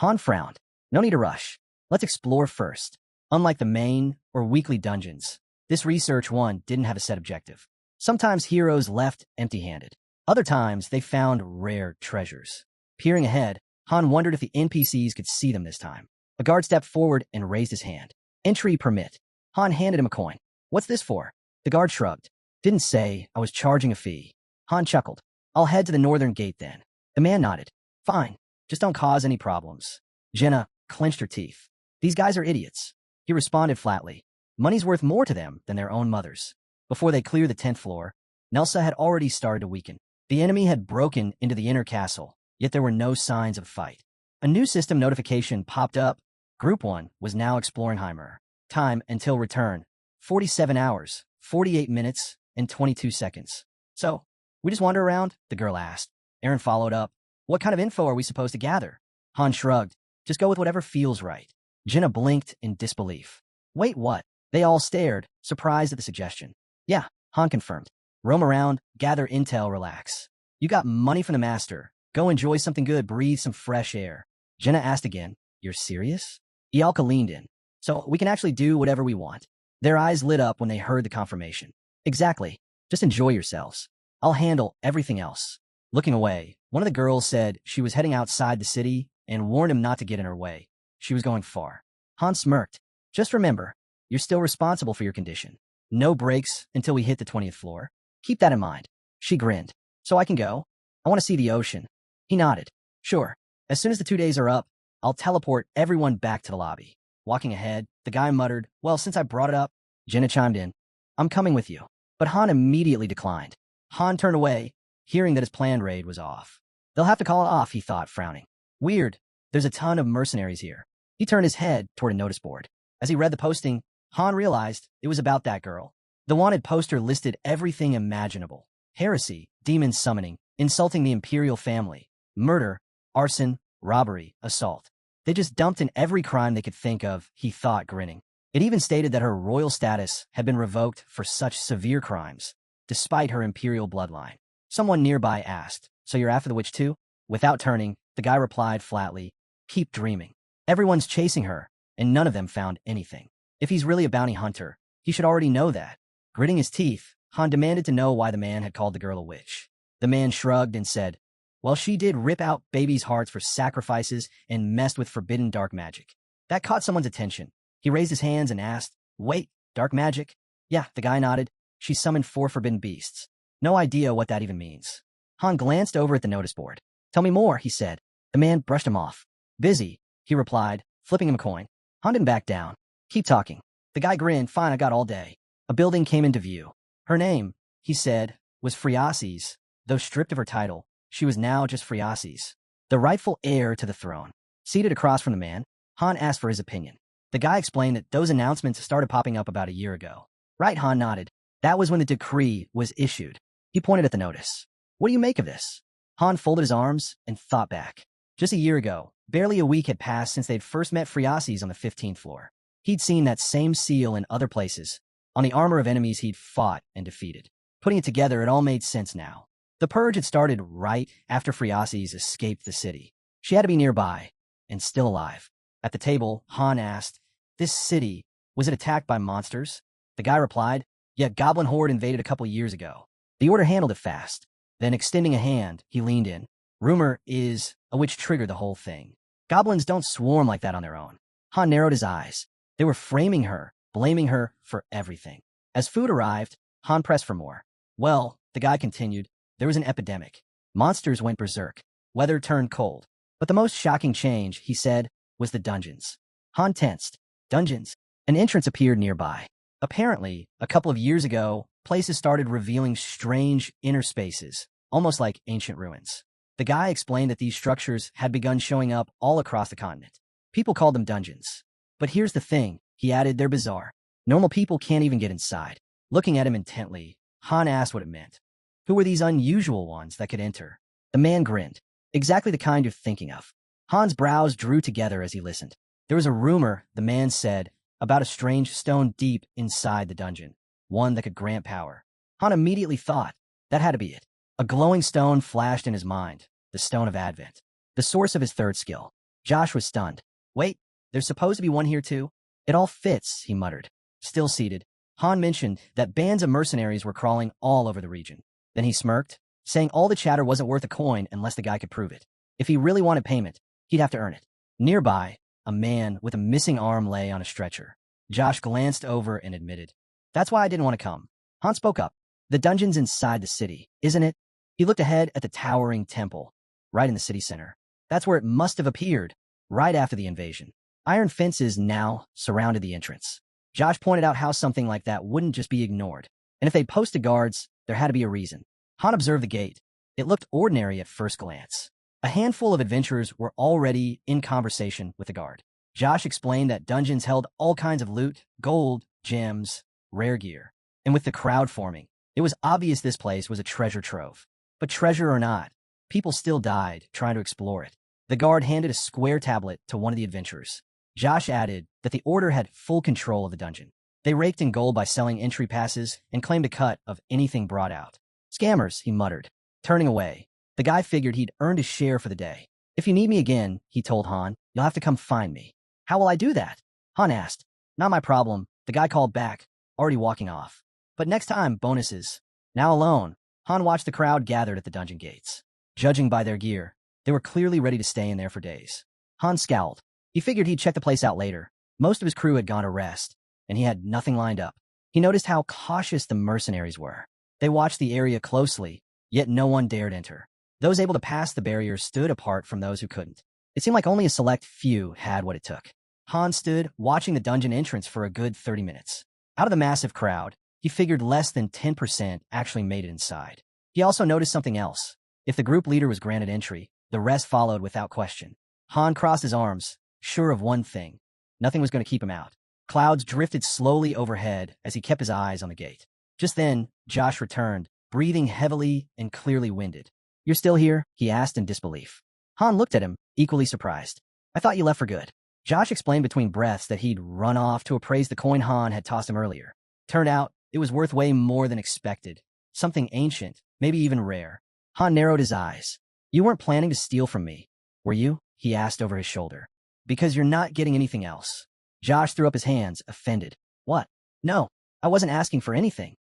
Han frowned. No need to rush. Let's explore first. Unlike the main or weekly dungeons, this research one didn't have a set objective. Sometimes heroes left empty-handed. Other times, they found rare treasures. Peering ahead, Han wondered if the NPCs could see them this time. A guard stepped forward and raised his hand. Entry permit. Han handed him a coin. What's this for? The guard shrugged. Didn't say I was charging a fee. Han chuckled. I'll head to the northern gate then. The man nodded. Fine. Just don't cause any problems. Jenna clenched her teeth. These guys are idiots. He responded flatly. Money's worth more to them than their own mothers. Before they cleared the 10th floor, Nelsa had already started to weaken. The enemy had broken into the inner castle, yet there were no signs of a fight. A new system notification popped up. Group 1 was now exploring Heimer. Time until return, 47 hours, 48 minutes, and 22 seconds. So, we just wander around? The girl asked. Aaron followed up. What kind of info are we supposed to gather? Han shrugged. Just go with whatever feels right. Jenna blinked in disbelief. Wait, what? They all stared, surprised at the suggestion. Yeah, Han confirmed. Roam around, gather intel, relax. You got money from the master. Go enjoy something good, breathe some fresh air. Jenna asked again, you're serious? Ialka leaned in. So we can actually do whatever we want. Their eyes lit up when they heard the confirmation. Exactly. Just enjoy yourselves. I'll handle everything else. Looking away, one of the girls said she was heading outside the city and warned him not to get in her way. She was going far. Han smirked. Just remember, you're still responsible for your condition. No breaks until we hit the 20th floor. Keep that in mind. She grinned. So I can go? I want to see the ocean. He nodded. Sure. As soon as the 2 days are up, I'll teleport everyone back to the lobby. Walking ahead, the guy muttered, well, since I brought it up, Jenna chimed in. I'm coming with you. But Han immediately declined. Han turned away, hearing that his planned raid was off. They'll have to call it off, he thought, frowning. Weird. There's a ton of mercenaries here. He turned his head toward a notice board. As he read the posting, Han realized it was about that girl. The wanted poster listed everything imaginable. Heresy, demon summoning, insulting the imperial family, murder, arson, robbery, assault. They just dumped in every crime they could think of, he thought, grinning. It even stated that her royal status had been revoked for such severe crimes, despite her imperial bloodline. Someone nearby asked, so you're after the witch too? Without turning, the guy replied flatly, keep dreaming. Everyone's chasing her, and none of them found anything. If he's really a bounty hunter, he should already know that. Gritting his teeth, Han demanded to know why the man had called the girl a witch. The man shrugged and said, well, she did rip out babies' hearts for sacrifices and messed with forbidden dark magic. That caught someone's attention. He raised his hands and asked, wait, dark magic? Yeah, the guy nodded. She summoned 4 forbidden beasts. No idea what that even means. Han glanced over at the notice board. Tell me more, he said. The man brushed him off. Busy, he replied, flipping him a coin. Han didn't back down. Keep talking. The guy grinned. Fine, I got all day. A building came into view. Her name, he said, was Phreases. Though stripped of her title, she was now just Phreases, the rightful heir to the throne. Seated across from the man, Han asked for his opinion. The guy explained that those announcements started popping up about a year ago. Right, Han nodded. That was when the decree was issued. He pointed at the notice. What do you make of this? Han folded his arms and thought back. Just a year ago, barely a week had passed since they'd first met Phreases on the 15th floor. He'd seen that same seal in other places, on the armor of enemies he'd fought and defeated. Putting it together, it all made sense now. The purge had started right after Phreases escaped the city. She had to be nearby, and still alive. At the table, Han asked, this city, was it attacked by monsters? The guy replied, yeah, Goblin Horde invaded a couple years ago. The Order handled it fast. Then, extending a hand, he leaned in. Rumor is a witch triggered the whole thing. Goblins don't swarm like that on their own. Han narrowed his eyes. They were framing her, blaming her for everything. As food arrived, Han pressed for more. Well, the guy continued, there was an epidemic. Monsters went berserk. Weather turned cold. But the most shocking change, he said, was the dungeons. Han tensed. Dungeons. An entrance appeared nearby. Apparently, a couple of years ago, places started revealing strange inner spaces, almost like ancient ruins. The guy explained that these structures had begun showing up all across the continent. People called them dungeons. But here's the thing, he added, they're bizarre. Normal people can't even get inside. Looking at him intently, Han asked what it meant. Who were these unusual ones that could enter? The man grinned. Exactly the kind you're thinking of. Han's brows drew together as he listened. There was a rumor, the man said, about a strange stone deep inside the dungeon, one that could grant power. Han immediately thought, that had to be it. A glowing stone flashed in his mind, the Stone of Advent, the source of his third skill. Josh was stunned. Wait, there's supposed to be one here too? It all fits, he muttered. Still seated, Han mentioned that bands of mercenaries were crawling all over the region. Then he smirked, saying all the chatter wasn't worth a coin unless the guy could prove it. If he really wanted payment, he'd have to earn it. Nearby, a man with a missing arm lay on a stretcher. Josh glanced over and admitted, that's why I didn't want to come. Han spoke up. The dungeon's inside the city, isn't it? He looked ahead at the towering temple, right in the city center. That's where it must have appeared, right after the invasion. Iron fences now surrounded the entrance. Josh pointed out how something like that wouldn't just be ignored. And if they'd posted guards, there had to be a reason. Han observed the gate. It looked ordinary at first glance. A handful of adventurers were already in conversation with the guard. Josh explained that dungeons held all kinds of loot, gold, gems, rare gear. And with the crowd forming, it was obvious this place was a treasure trove. But treasure or not, people still died trying to explore it. The guard handed a square tablet to one of the adventurers. Josh added that the Order had full control of the dungeon. They raked in gold by selling entry passes and claimed a cut of anything brought out. Scammers, he muttered, turning away. The guy figured he'd earned his share for the day. If you need me again, he told Han, you'll have to come find me. How will I do that? Han asked. Not my problem, the guy called back, already walking off. But next time, bonuses. Now alone, Han watched the crowd gathered at the dungeon gates. Judging by their gear, they were clearly ready to stay in there for days. Han scowled. He figured he'd check the place out later. Most of his crew had gone to rest, and he had nothing lined up. He noticed how cautious the mercenaries were. They watched the area closely, yet no one dared enter. Those able to pass the barriers stood apart from those who couldn't. It seemed like only a select few had what it took. Han stood, watching the dungeon entrance for a good 30 minutes. Out of the massive crowd, he figured less than 10% actually made it inside. He also noticed something else. If the group leader was granted entry, the rest followed without question. Han crossed his arms, sure of one thing. Nothing was going to keep him out. Clouds drifted slowly overhead as he kept his eyes on the gate. Just then, Josh returned, breathing heavily and clearly winded. You're still here? He asked in disbelief. Han looked at him, equally surprised. I thought you left for good. Josh explained between breaths that he'd run off to appraise the coin Han had tossed him earlier. Turned out, it was worth way more than expected. Something ancient, maybe even rare. Han narrowed his eyes. You weren't planning to steal from me, were you? He asked over his shoulder. Because you're not getting anything else. Josh threw up his hands, offended. What? No, I wasn't asking for anything.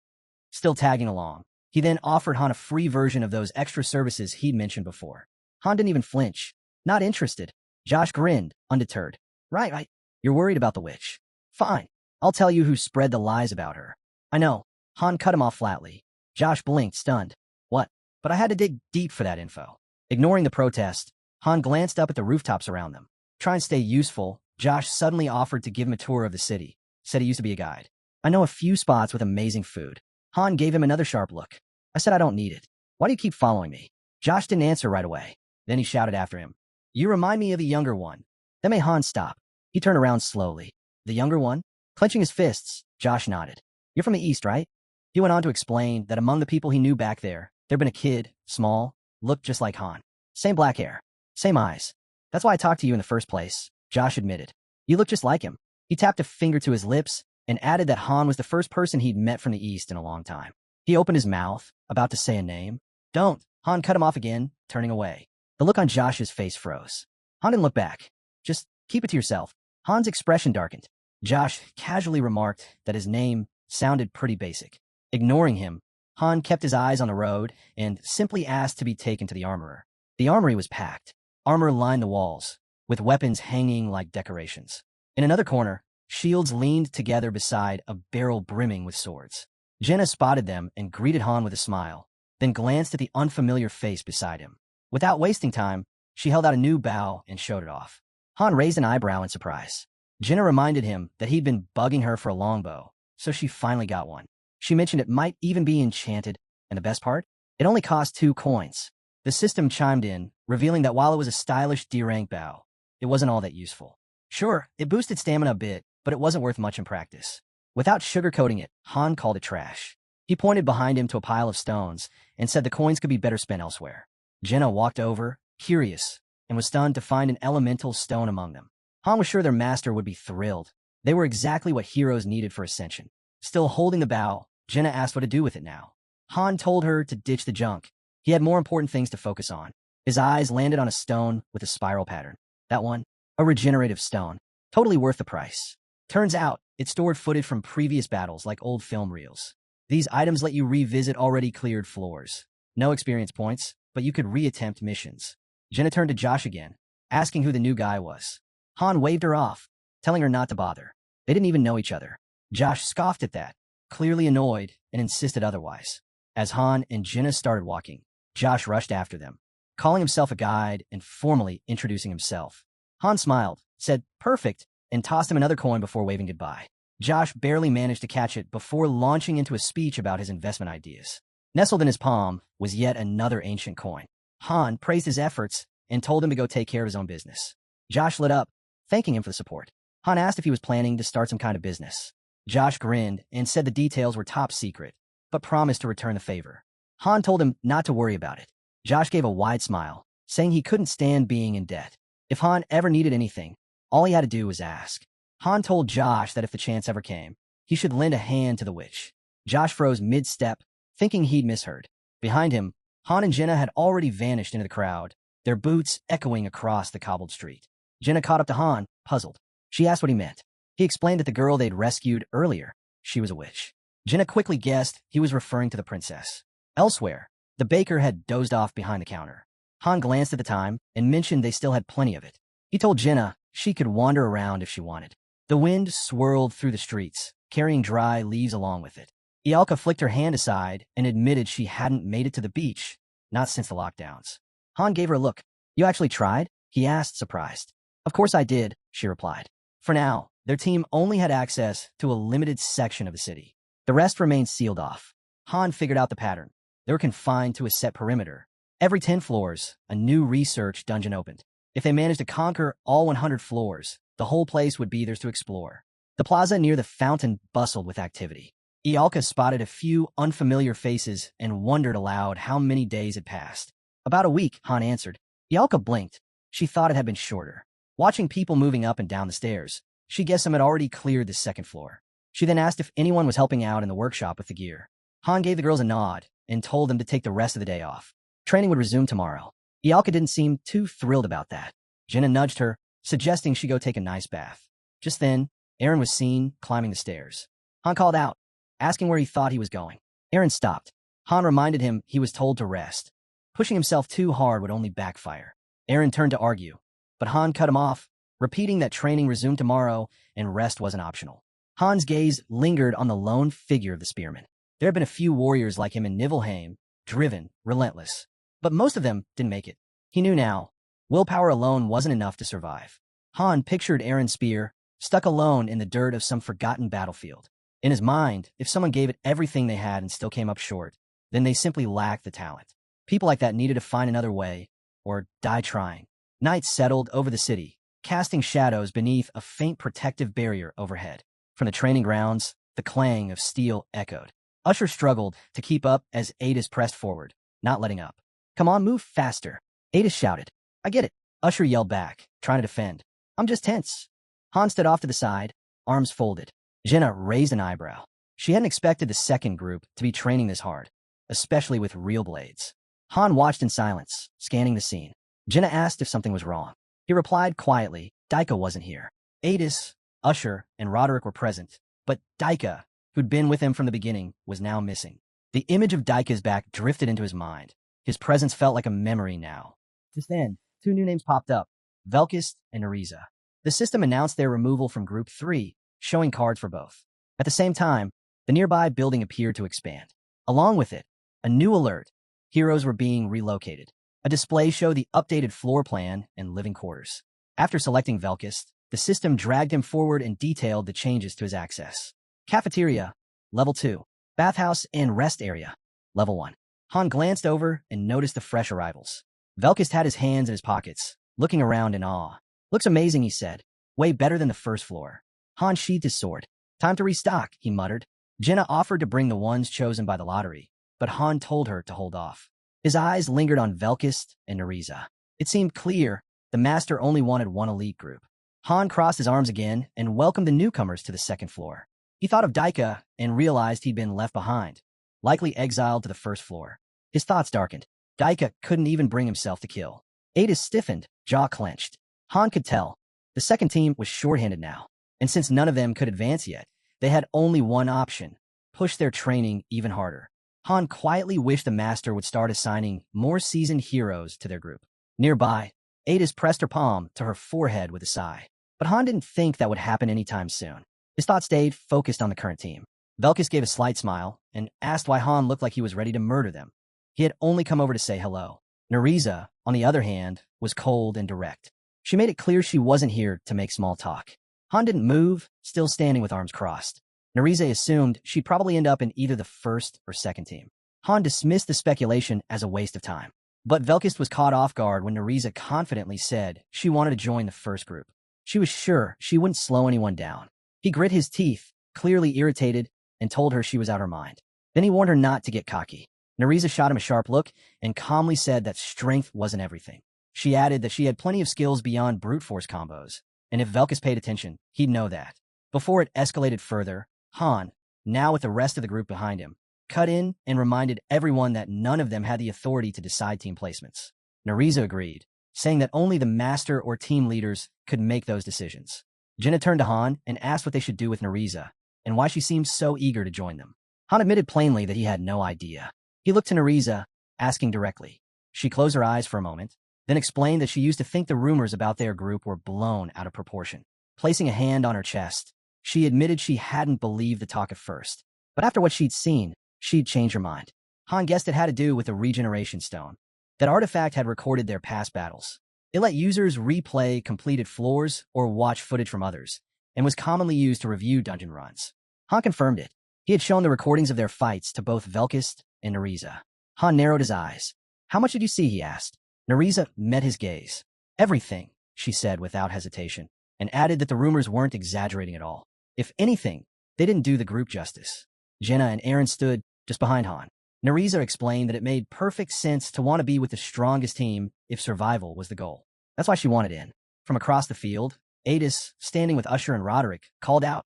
Still tagging along. He then offered Han a free version of those extra services he'd mentioned before. Han didn't even flinch. Not interested. Josh grinned, undeterred. Right. You're worried about the witch. Fine. I'll tell you who spread the lies about her. I know. Han cut him off flatly. Josh blinked, stunned. What? But I had to dig deep for that info. Ignoring the protest, Han glanced up at the rooftops around them. Trying to stay useful, Josh suddenly offered to give him a tour of the city. Said he used to be a guide. I know a few spots with amazing food. Han gave him another sharp look. I said I don't need it. Why do you keep following me? Josh didn't answer right away. Then he shouted after him. You remind me of the younger one. That made Han stop. He turned around slowly. The younger one? Clenching his fists, Josh nodded. You're from the East, right? He went on to explain that among the people he knew back there'd been a kid, small, looked just like Han. Same black hair. Same eyes. That's why I talked to you in the first place, Josh admitted. You look just like him. He tapped a finger to his lips and added that Han was the first person he'd met from the East in a long time. He opened his mouth, about to say a name. Don't. Han cut him off again, turning away. The look on Josh's face froze. Han didn't look back. Just keep it to yourself. Han's expression darkened. Josh casually remarked that his name sounded pretty basic. Ignoring him, Han kept his eyes on the road and simply asked to be taken to the armorer. The armory was packed. Armor lined the walls, with weapons hanging like decorations. In another corner, shields leaned together beside a barrel brimming with swords. Jenna spotted them and greeted Han with a smile, then glanced at the unfamiliar face beside him. Without wasting time, she held out a new bow and showed it off. Han raised an eyebrow in surprise. Jenna reminded him that he'd been bugging her for a longbow, so she finally got one. She mentioned it might even be enchanted, and the best part? It only cost 2 coins. The system chimed in, revealing that while it was a stylish D-rank bow, it wasn't all that useful. Sure, it boosted stamina a bit, but it wasn't worth much in practice. Without sugarcoating it, Han called it trash. He pointed behind him to a pile of stones and said the coins could be better spent elsewhere. Jenna walked over, curious, and was stunned to find an elemental stone among them. Han was sure their master would be thrilled. They were exactly what heroes needed for ascension. Still holding the bow, Jenna asked what to do with it now. Han told her to ditch the junk. He had more important things to focus on. His eyes landed on a stone with a spiral pattern. That one, a regenerative stone. Totally worth the price. Turns out, it stored footage from previous battles like old film reels. These items let you revisit already cleared floors. No experience points, but you could reattempt missions. Jenna turned to Josh again, asking who the new guy was. Han waved her off, telling her not to bother. They didn't even know each other. Josh scoffed at that, clearly annoyed, and insisted otherwise. As Han and Jenna started walking, Josh rushed after them, calling himself a guide and formally introducing himself. Han smiled, said, "Perfect," and tossed him another coin before waving goodbye. Josh barely managed to catch it before launching into a speech about his investment ideas. Nestled in his palm was yet another ancient coin. Han praised his efforts and told him to go take care of his own business. Josh lit up, thanking him for the support. Han asked if he was planning to start some kind of business. Josh grinned and said the details were top secret, but promised to return the favor. Han told him not to worry about it. Josh gave a wide smile, saying he couldn't stand being in debt. If Han ever needed anything, all he had to do was ask. Han told Josh that if the chance ever came, he should lend a hand to the witch. Josh froze mid-step, thinking he'd misheard. Behind him, Han and Jenna had already vanished into the crowd, their boots echoing across the cobbled street. Jenna caught up to Han, puzzled. She asked what he meant. He explained that the girl they'd rescued earlier, she was a witch. Jenna quickly guessed he was referring to the princess. Elsewhere, the baker had dozed off behind the counter. Han glanced at the time and mentioned they still had plenty of it. He told Jenna she could wander around if she wanted. The wind swirled through the streets, carrying dry leaves along with it. Ialka flicked her hand aside and admitted she hadn't made it to the beach, not since the lockdowns. Han gave her a look. You actually tried? He asked, surprised. Of course I did, she replied. For now, their team only had access to a limited section of the city. The rest remained sealed off. Han figured out the pattern. They were confined to a set perimeter. Every 10 floors, a new research dungeon opened. If they managed to conquer all 100 floors, the whole place would be theirs to explore. The plaza near the fountain bustled with activity. Ialka spotted a few unfamiliar faces and wondered aloud how many days had passed. About a week, Han answered. Ialka blinked. She thought it had been shorter. Watching people moving up and down the stairs, she guessed some had already cleared the second floor. She then asked if anyone was helping out in the workshop with the gear. Han gave the girls a nod and told them to take the rest of the day off. Training would resume tomorrow. Ialka didn't seem too thrilled about that. Jenna nudged her, suggesting she go take a nice bath. Just then, Aaron was seen climbing the stairs. Han called out, asking where he thought he was going. Aaron stopped. Han reminded him he was told to rest. Pushing himself too hard would only backfire. Aaron turned to argue, but Han cut him off, repeating that training resumed tomorrow and rest wasn't optional. Han's gaze lingered on the lone figure of the spearman. There had been a few warriors like him in Niflheim, driven, relentless. But most of them didn't make it. He knew now, willpower alone wasn't enough to survive. Han pictured Aaron's spear, stuck alone in the dirt of some forgotten battlefield. In his mind, if someone gave it everything they had and still came up short, then they simply lacked the talent. People like that needed to find another way, or die trying. Night settled over the city, casting shadows beneath a faint protective barrier overhead. From the training grounds, the clang of steel echoed. Usher struggled to keep up as Adis pressed forward, not letting up. Come on, move faster. Adis shouted. I get it. Usher yelled back, trying to defend. I'm just tense. Han stood off to the side, arms folded. Jenna raised an eyebrow. She hadn't expected the second group to be training this hard, especially with real blades. Han watched in silence, scanning the scene. Jenna asked if something was wrong. He replied quietly, Daika wasn't here. Adis, Usher, and Roderick were present, but Daika, who'd been with him from the beginning, was now missing. The image of Daika's back drifted into his mind. His presence felt like a memory now. Just then, 2 new names popped up, Velkist and Neriza. The system announced their removal from Group 3, showing cards for both. At the same time, the nearby building appeared to expand. Along with it, a new alert. Heroes were being relocated. A display showed the updated floor plan and living quarters. After selecting Velkist, the system dragged him forward and detailed the changes to his access. Cafeteria, Level 2. Bathhouse and rest area, Level 1. Han glanced over and noticed the fresh arrivals. Velkist had his hands in his pockets, looking around in awe. Looks amazing, he said. Way better than the first floor. Han sheathed his sword. Time to restock, he muttered. Jenna offered to bring the ones chosen by the lottery, but Han told her to hold off. His eyes lingered on Velkist and Neriza. It seemed clear the master only wanted one elite group. Han crossed his arms again and welcomed the newcomers to the second floor. He thought of Daika and realized he'd been left behind, likely exiled to the first floor. His thoughts darkened. Daika couldn't even bring himself to kill. Adis stiffened, jaw clenched. Han could tell. The second team was shorthanded now, and since none of them could advance yet, they had only one option: push their training even harder. Han quietly wished the master would start assigning more seasoned heroes to their group. Nearby, Adis pressed her palm to her forehead with a sigh. But Han didn't think that would happen anytime soon. His thoughts stayed focused on the current team. Velkist gave a slight smile and asked why Han looked like he was ready to murder them. He had only come over to say hello. Neriza, on the other hand, was cold and direct. She made it clear she wasn't here to make small talk. Han didn't move, still standing with arms crossed. Neriza assumed she'd probably end up in either the first or second team. Han dismissed the speculation as a waste of time. But Velkist was caught off guard when Neriza confidently said she wanted to join the first group. She was sure she wouldn't slow anyone down. He grit his teeth, clearly irritated, and told her she was out of her mind. Then he warned her not to get cocky. Neriza shot him a sharp look and calmly said that strength wasn't everything. She added that she had plenty of skills beyond brute force combos, and if Velkist paid attention, he'd know that. Before it escalated further, Han, now with the rest of the group behind him, cut in and reminded everyone that none of them had the authority to decide team placements. Nariza agreed, saying that only the master or team leaders could make those decisions. Jenna turned to Han and asked what they should do with Nariza, and why she seemed so eager to join them. Han admitted plainly that he had no idea. He looked to Nariza, asking directly. She closed her eyes for a moment, then explained that she used to think the rumors about their group were blown out of proportion. Placing a hand on her chest, she admitted she hadn't believed the talk at first, but after what she'd seen, she'd changed her mind. Han guessed it had to do with the regeneration stone. That artifact had recorded their past battles. It let users replay completed floors or watch footage from others, and was commonly used to review dungeon runs. Han confirmed it. He had shown the recordings of their fights to both Velkist and Nariza. Han narrowed his eyes. How much did you see, he asked. Nariza met his gaze. Everything, she said without hesitation, and added that the rumors weren't exaggerating at all. If anything, they didn't do the group justice. Jenna and Aaron stood just behind Han. Nariza explained that it made perfect sense to want to be with the strongest team if survival was the goal. That's why she wanted in. From across the field, Adis, standing with Usher and Roderick, called out,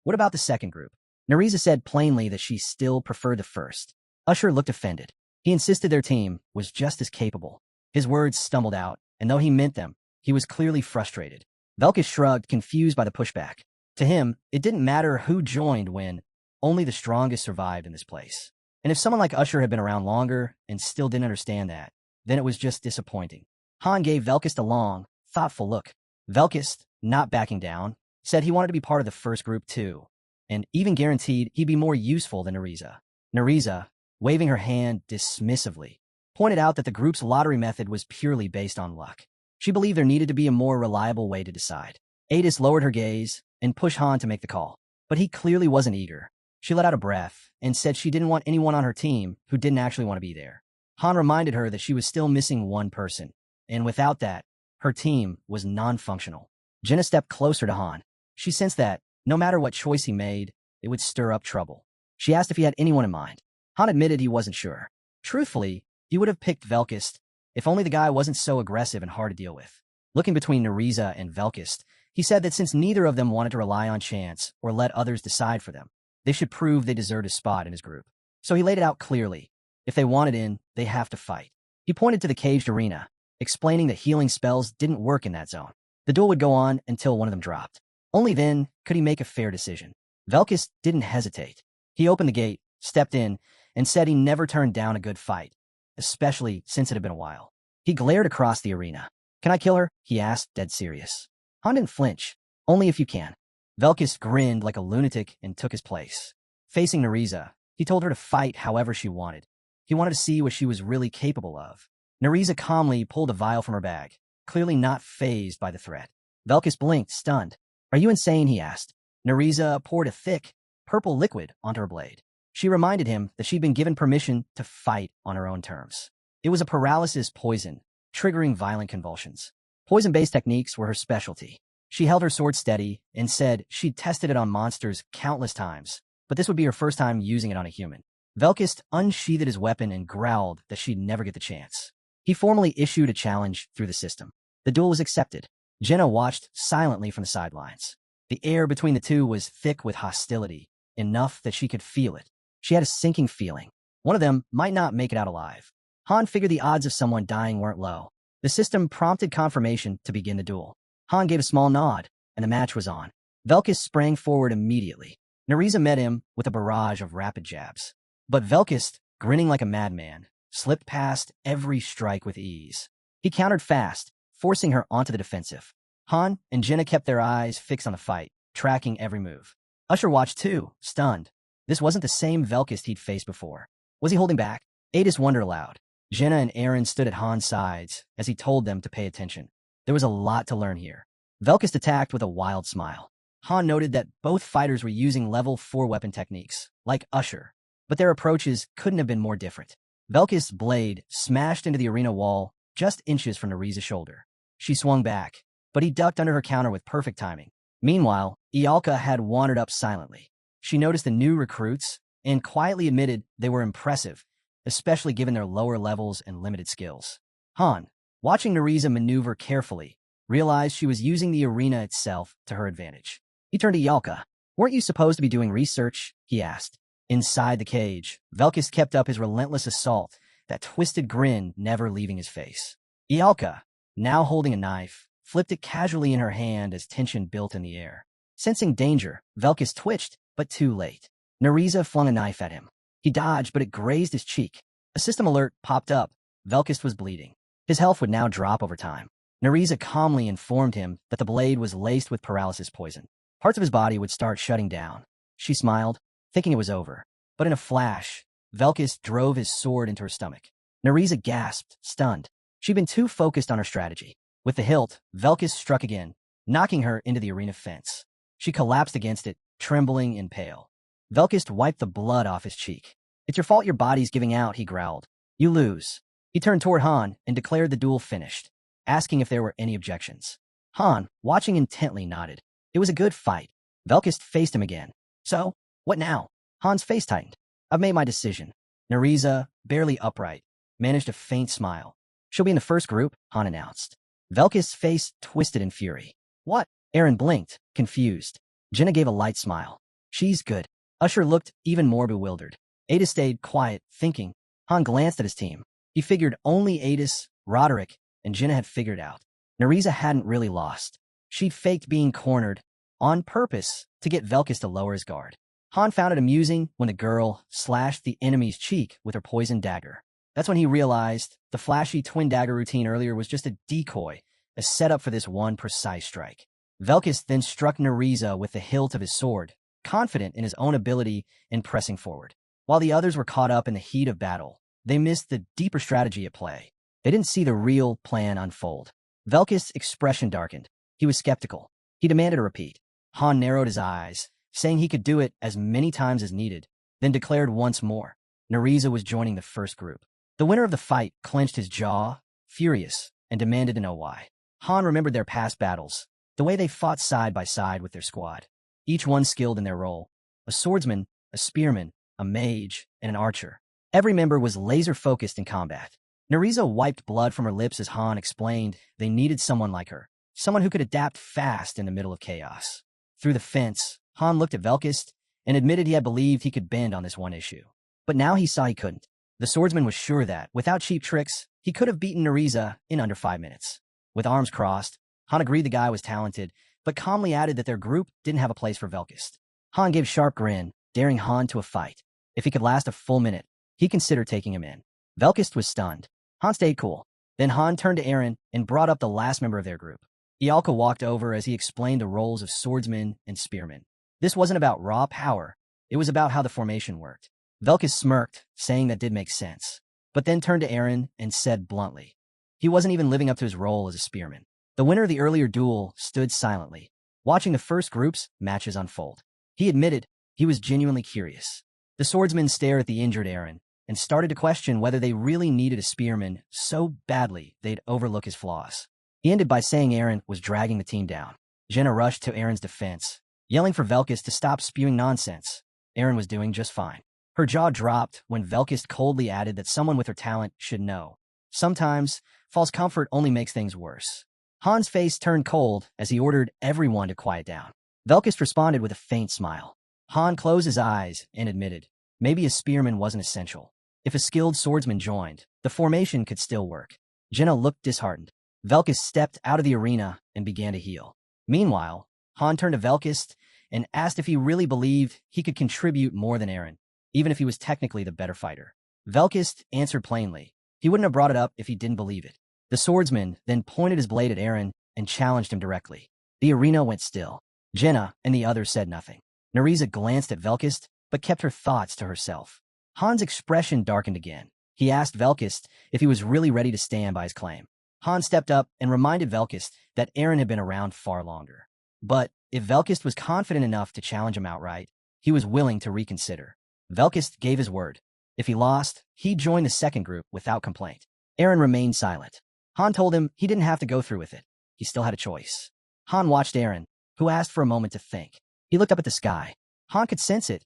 "What about the second group?" Nariza said plainly that she still preferred the first. Usher looked offended. He insisted their team was just as capable. His words stumbled out, and though he meant them, he was clearly frustrated. Velkis shrugged, confused by the pushback. To him, it didn't matter who joined when only the strongest survived in this place. And if someone like Usher had been around longer and still didn't understand that, then it was just disappointing. Han gave Velkist a long, thoughtful look. Velkist, not backing down, said he wanted to be part of the first group too, and even guaranteed he'd be more useful than Nariza. Nariza, waving her hand dismissively, pointed out that the group's lottery method was purely based on luck. She believed there needed to be a more reliable way to decide. Adis lowered her gaze and pushed Han to make the call, but he clearly wasn't eager. She let out a breath and said she didn't want anyone on her team who didn't actually want to be there. Han reminded her that she was still missing one person, and without that, her team was non-functional. Jenna stepped closer to Han. She sensed that, no matter what choice he made, it would stir up trouble. She asked if he had anyone in mind. Han admitted he wasn't sure. Truthfully, he would have picked Velkist if only the guy wasn't so aggressive and hard to deal with. Looking between Nariza and Velkist, he said that since neither of them wanted to rely on chance or let others decide for them, they should prove they deserved a spot in his group. So he laid it out clearly. If they wanted in, they have to fight. He pointed to the caged arena, explaining that healing spells didn't work in that zone. The duel would go on until one of them dropped. Only then could he make a fair decision. Velkist didn't hesitate. He opened the gate, stepped in, and said he never turned down a good fight, especially since it had been a while. He glared across the arena. "Can I kill her?" he asked, dead serious. Han didn't flinch. "Only if you can." Velkist grinned like a lunatic and took his place. Facing Nariza, he told her to fight however she wanted. He wanted to see what she was really capable of. Nariza calmly pulled a vial from her bag, clearly not fazed by the threat. Velkist blinked, stunned. "Are you insane?" he asked. Nariza poured a thick, purple liquid onto her blade. She reminded him that she'd been given permission to fight on her own terms. It was a paralysis poison, triggering violent convulsions. Poison-based techniques were her specialty. She held her sword steady and said she'd tested it on monsters countless times, but this would be her first time using it on a human. Velkist unsheathed his weapon and growled that she'd never get the chance. He formally issued a challenge through the system. The duel was accepted. Jenna watched silently from the sidelines. The air between the two was thick with hostility, enough that she could feel it. She had a sinking feeling. One of them might not make it out alive. Han figured the odds of someone dying weren't low. The system prompted confirmation to begin the duel. Han gave a small nod, and the match was on. Velkist sprang forward immediately. Nariza met him with a barrage of rapid jabs. But Velkist, grinning like a madman, slipped past every strike with ease. He countered fast, forcing her onto the defensive. Han and Jenna kept their eyes fixed on the fight, tracking every move. Usher watched too, stunned. This wasn't the same Velkist he'd faced before. Was he holding back? Adis wondered aloud. Jenna and Aaron stood at Han's sides as he told them to pay attention. There was a lot to learn here. Velkist attacked with a wild smile. Han noted that both fighters were using level 4 weapon techniques, like Usher, but their approaches couldn't have been more different. Velkist's blade smashed into the arena wall just inches from Nariza's shoulder. She swung back, but he ducked under her counter with perfect timing. Meanwhile, Ialka had wandered up silently. She noticed the new recruits and quietly admitted they were impressive, especially given their lower levels and limited skills. Han, watching Nariza maneuver carefully, realized she was using the arena itself to her advantage. He turned to Ialka. Weren't you supposed to be doing research? He asked. Inside the cage, Velkis kept up his relentless assault, that twisted grin never leaving his face. Ialka, now holding a knife, flipped it casually in her hand as tension built in the air. Sensing danger, Velkis twitched, but too late. Nariza flung a knife at him. He dodged, but it grazed his cheek. A system alert popped up. Velkis was bleeding. His health would now drop over time. Nariza calmly informed him that the blade was laced with paralysis poison. Parts of his body would start shutting down. She smiled, thinking it was over. But in a flash, Velkis drove his sword into her stomach. Nariza gasped, stunned. She'd been too focused on her strategy. With the hilt, Velkis struck again, knocking her into the arena fence. She collapsed against it, trembling and pale. Velkis wiped the blood off his cheek. It's your fault your body's giving out, he growled. You lose. He turned toward Han and declared the duel finished, asking if there were any objections. Han, watching intently, nodded. It was a good fight. Velkis faced him again. So, what now? Han's face tightened. I've made my decision. Nariza, barely upright, managed a faint smile. She'll be in the first group, Han announced. Velkis' face twisted in fury. What? Aaron blinked, confused. Jenna gave a light smile. She's good. Usher looked even more bewildered. Ada stayed quiet, thinking. Han glanced at his team. He figured only Adis, Roderick, and Jenna had figured out. Nariza hadn't really lost. She'd faked being cornered, on purpose, to get Velkis to lower his guard. Han found it amusing when the girl slashed the enemy's cheek with her poisoned dagger. That's when he realized the flashy twin dagger routine earlier was just a decoy, a setup for this one precise strike. Velkis then struck Nariza with the hilt of his sword, confident in his own ability in pressing forward. While the others were caught up in the heat of battle, they missed the deeper strategy at play. They didn't see the real plan unfold. Velkis' expression darkened. He was skeptical. He demanded a repeat. Han narrowed his eyes, saying he could do it as many times as needed, then declared once more. Nariza was joining the first group. The winner of the fight clenched his jaw, furious, and demanded to know why. Han remembered their past battles, the way they fought side by side with their squad, each one skilled in their role. A swordsman, a spearman, a mage, and an archer. Every member was laser-focused in combat. Nariza wiped blood from her lips as Han explained they needed someone like her, someone who could adapt fast in the middle of chaos. Through the fence, Han looked at Velkis and admitted he had believed he could bend on this one issue. But now he saw he couldn't. The swordsman was sure that, without cheap tricks, he could have beaten Nariza in under 5 minutes. With arms crossed, Han agreed the guy was talented, but calmly added that their group didn't have a place for Velkis. Han gave a sharp grin, daring Han to a fight. If he could last a full minute, he considered taking him in. Velkis was stunned. Han stayed cool. Then Han turned to Aaron and brought up the last member of their group. Ialka walked over as he explained the roles of swordsman and spearman. This wasn't about raw power. It was about how the formation worked. Velkis smirked, saying that did make sense, but then turned to Aaron and said bluntly, he wasn't even living up to his role as a spearman. The winner of the earlier duel stood silently, watching the first group's matches unfold. He admitted he was genuinely curious. The swordsman stared at the injured Aaron and started to question whether they really needed a spearman so badly they'd overlook his flaws. He ended by saying Aaron was dragging the team down. Jenna rushed to Aaron's defense, yelling for Velkis to stop spewing nonsense. Aaron was doing just fine. Her jaw dropped when Velkis coldly added that someone with her talent should know. Sometimes, false comfort only makes things worse. Han's face turned cold as he ordered everyone to quiet down. Velkis responded with a faint smile. Han closed his eyes and admitted, maybe a spearman wasn't essential. If a skilled swordsman joined, the formation could still work. Jenna looked disheartened. Velkis stepped out of the arena and began to heal. Meanwhile, Han turned to Velkis and asked if he really believed he could contribute more than Aaron, even if he was technically the better fighter. Velkis answered plainly. He wouldn't have brought it up if he didn't believe it. The swordsman then pointed his blade at Aaron and challenged him directly. The arena went still. Jenna and the others said nothing. Nariza glanced at Velkis, but kept her thoughts to herself. Han's expression darkened again. He asked Velkis if he was really ready to stand by his claim. Han stepped up and reminded Velkis that Aaron had been around far longer. But if Velkis was confident enough to challenge him outright, he was willing to reconsider. Velkis gave his word. If he lost, he'd join the second group without complaint. Aaron remained silent. Han told him he didn't have to go through with it. He still had a choice. Han watched Aaron, who asked for a moment to think. He looked up at the sky. Han could sense it.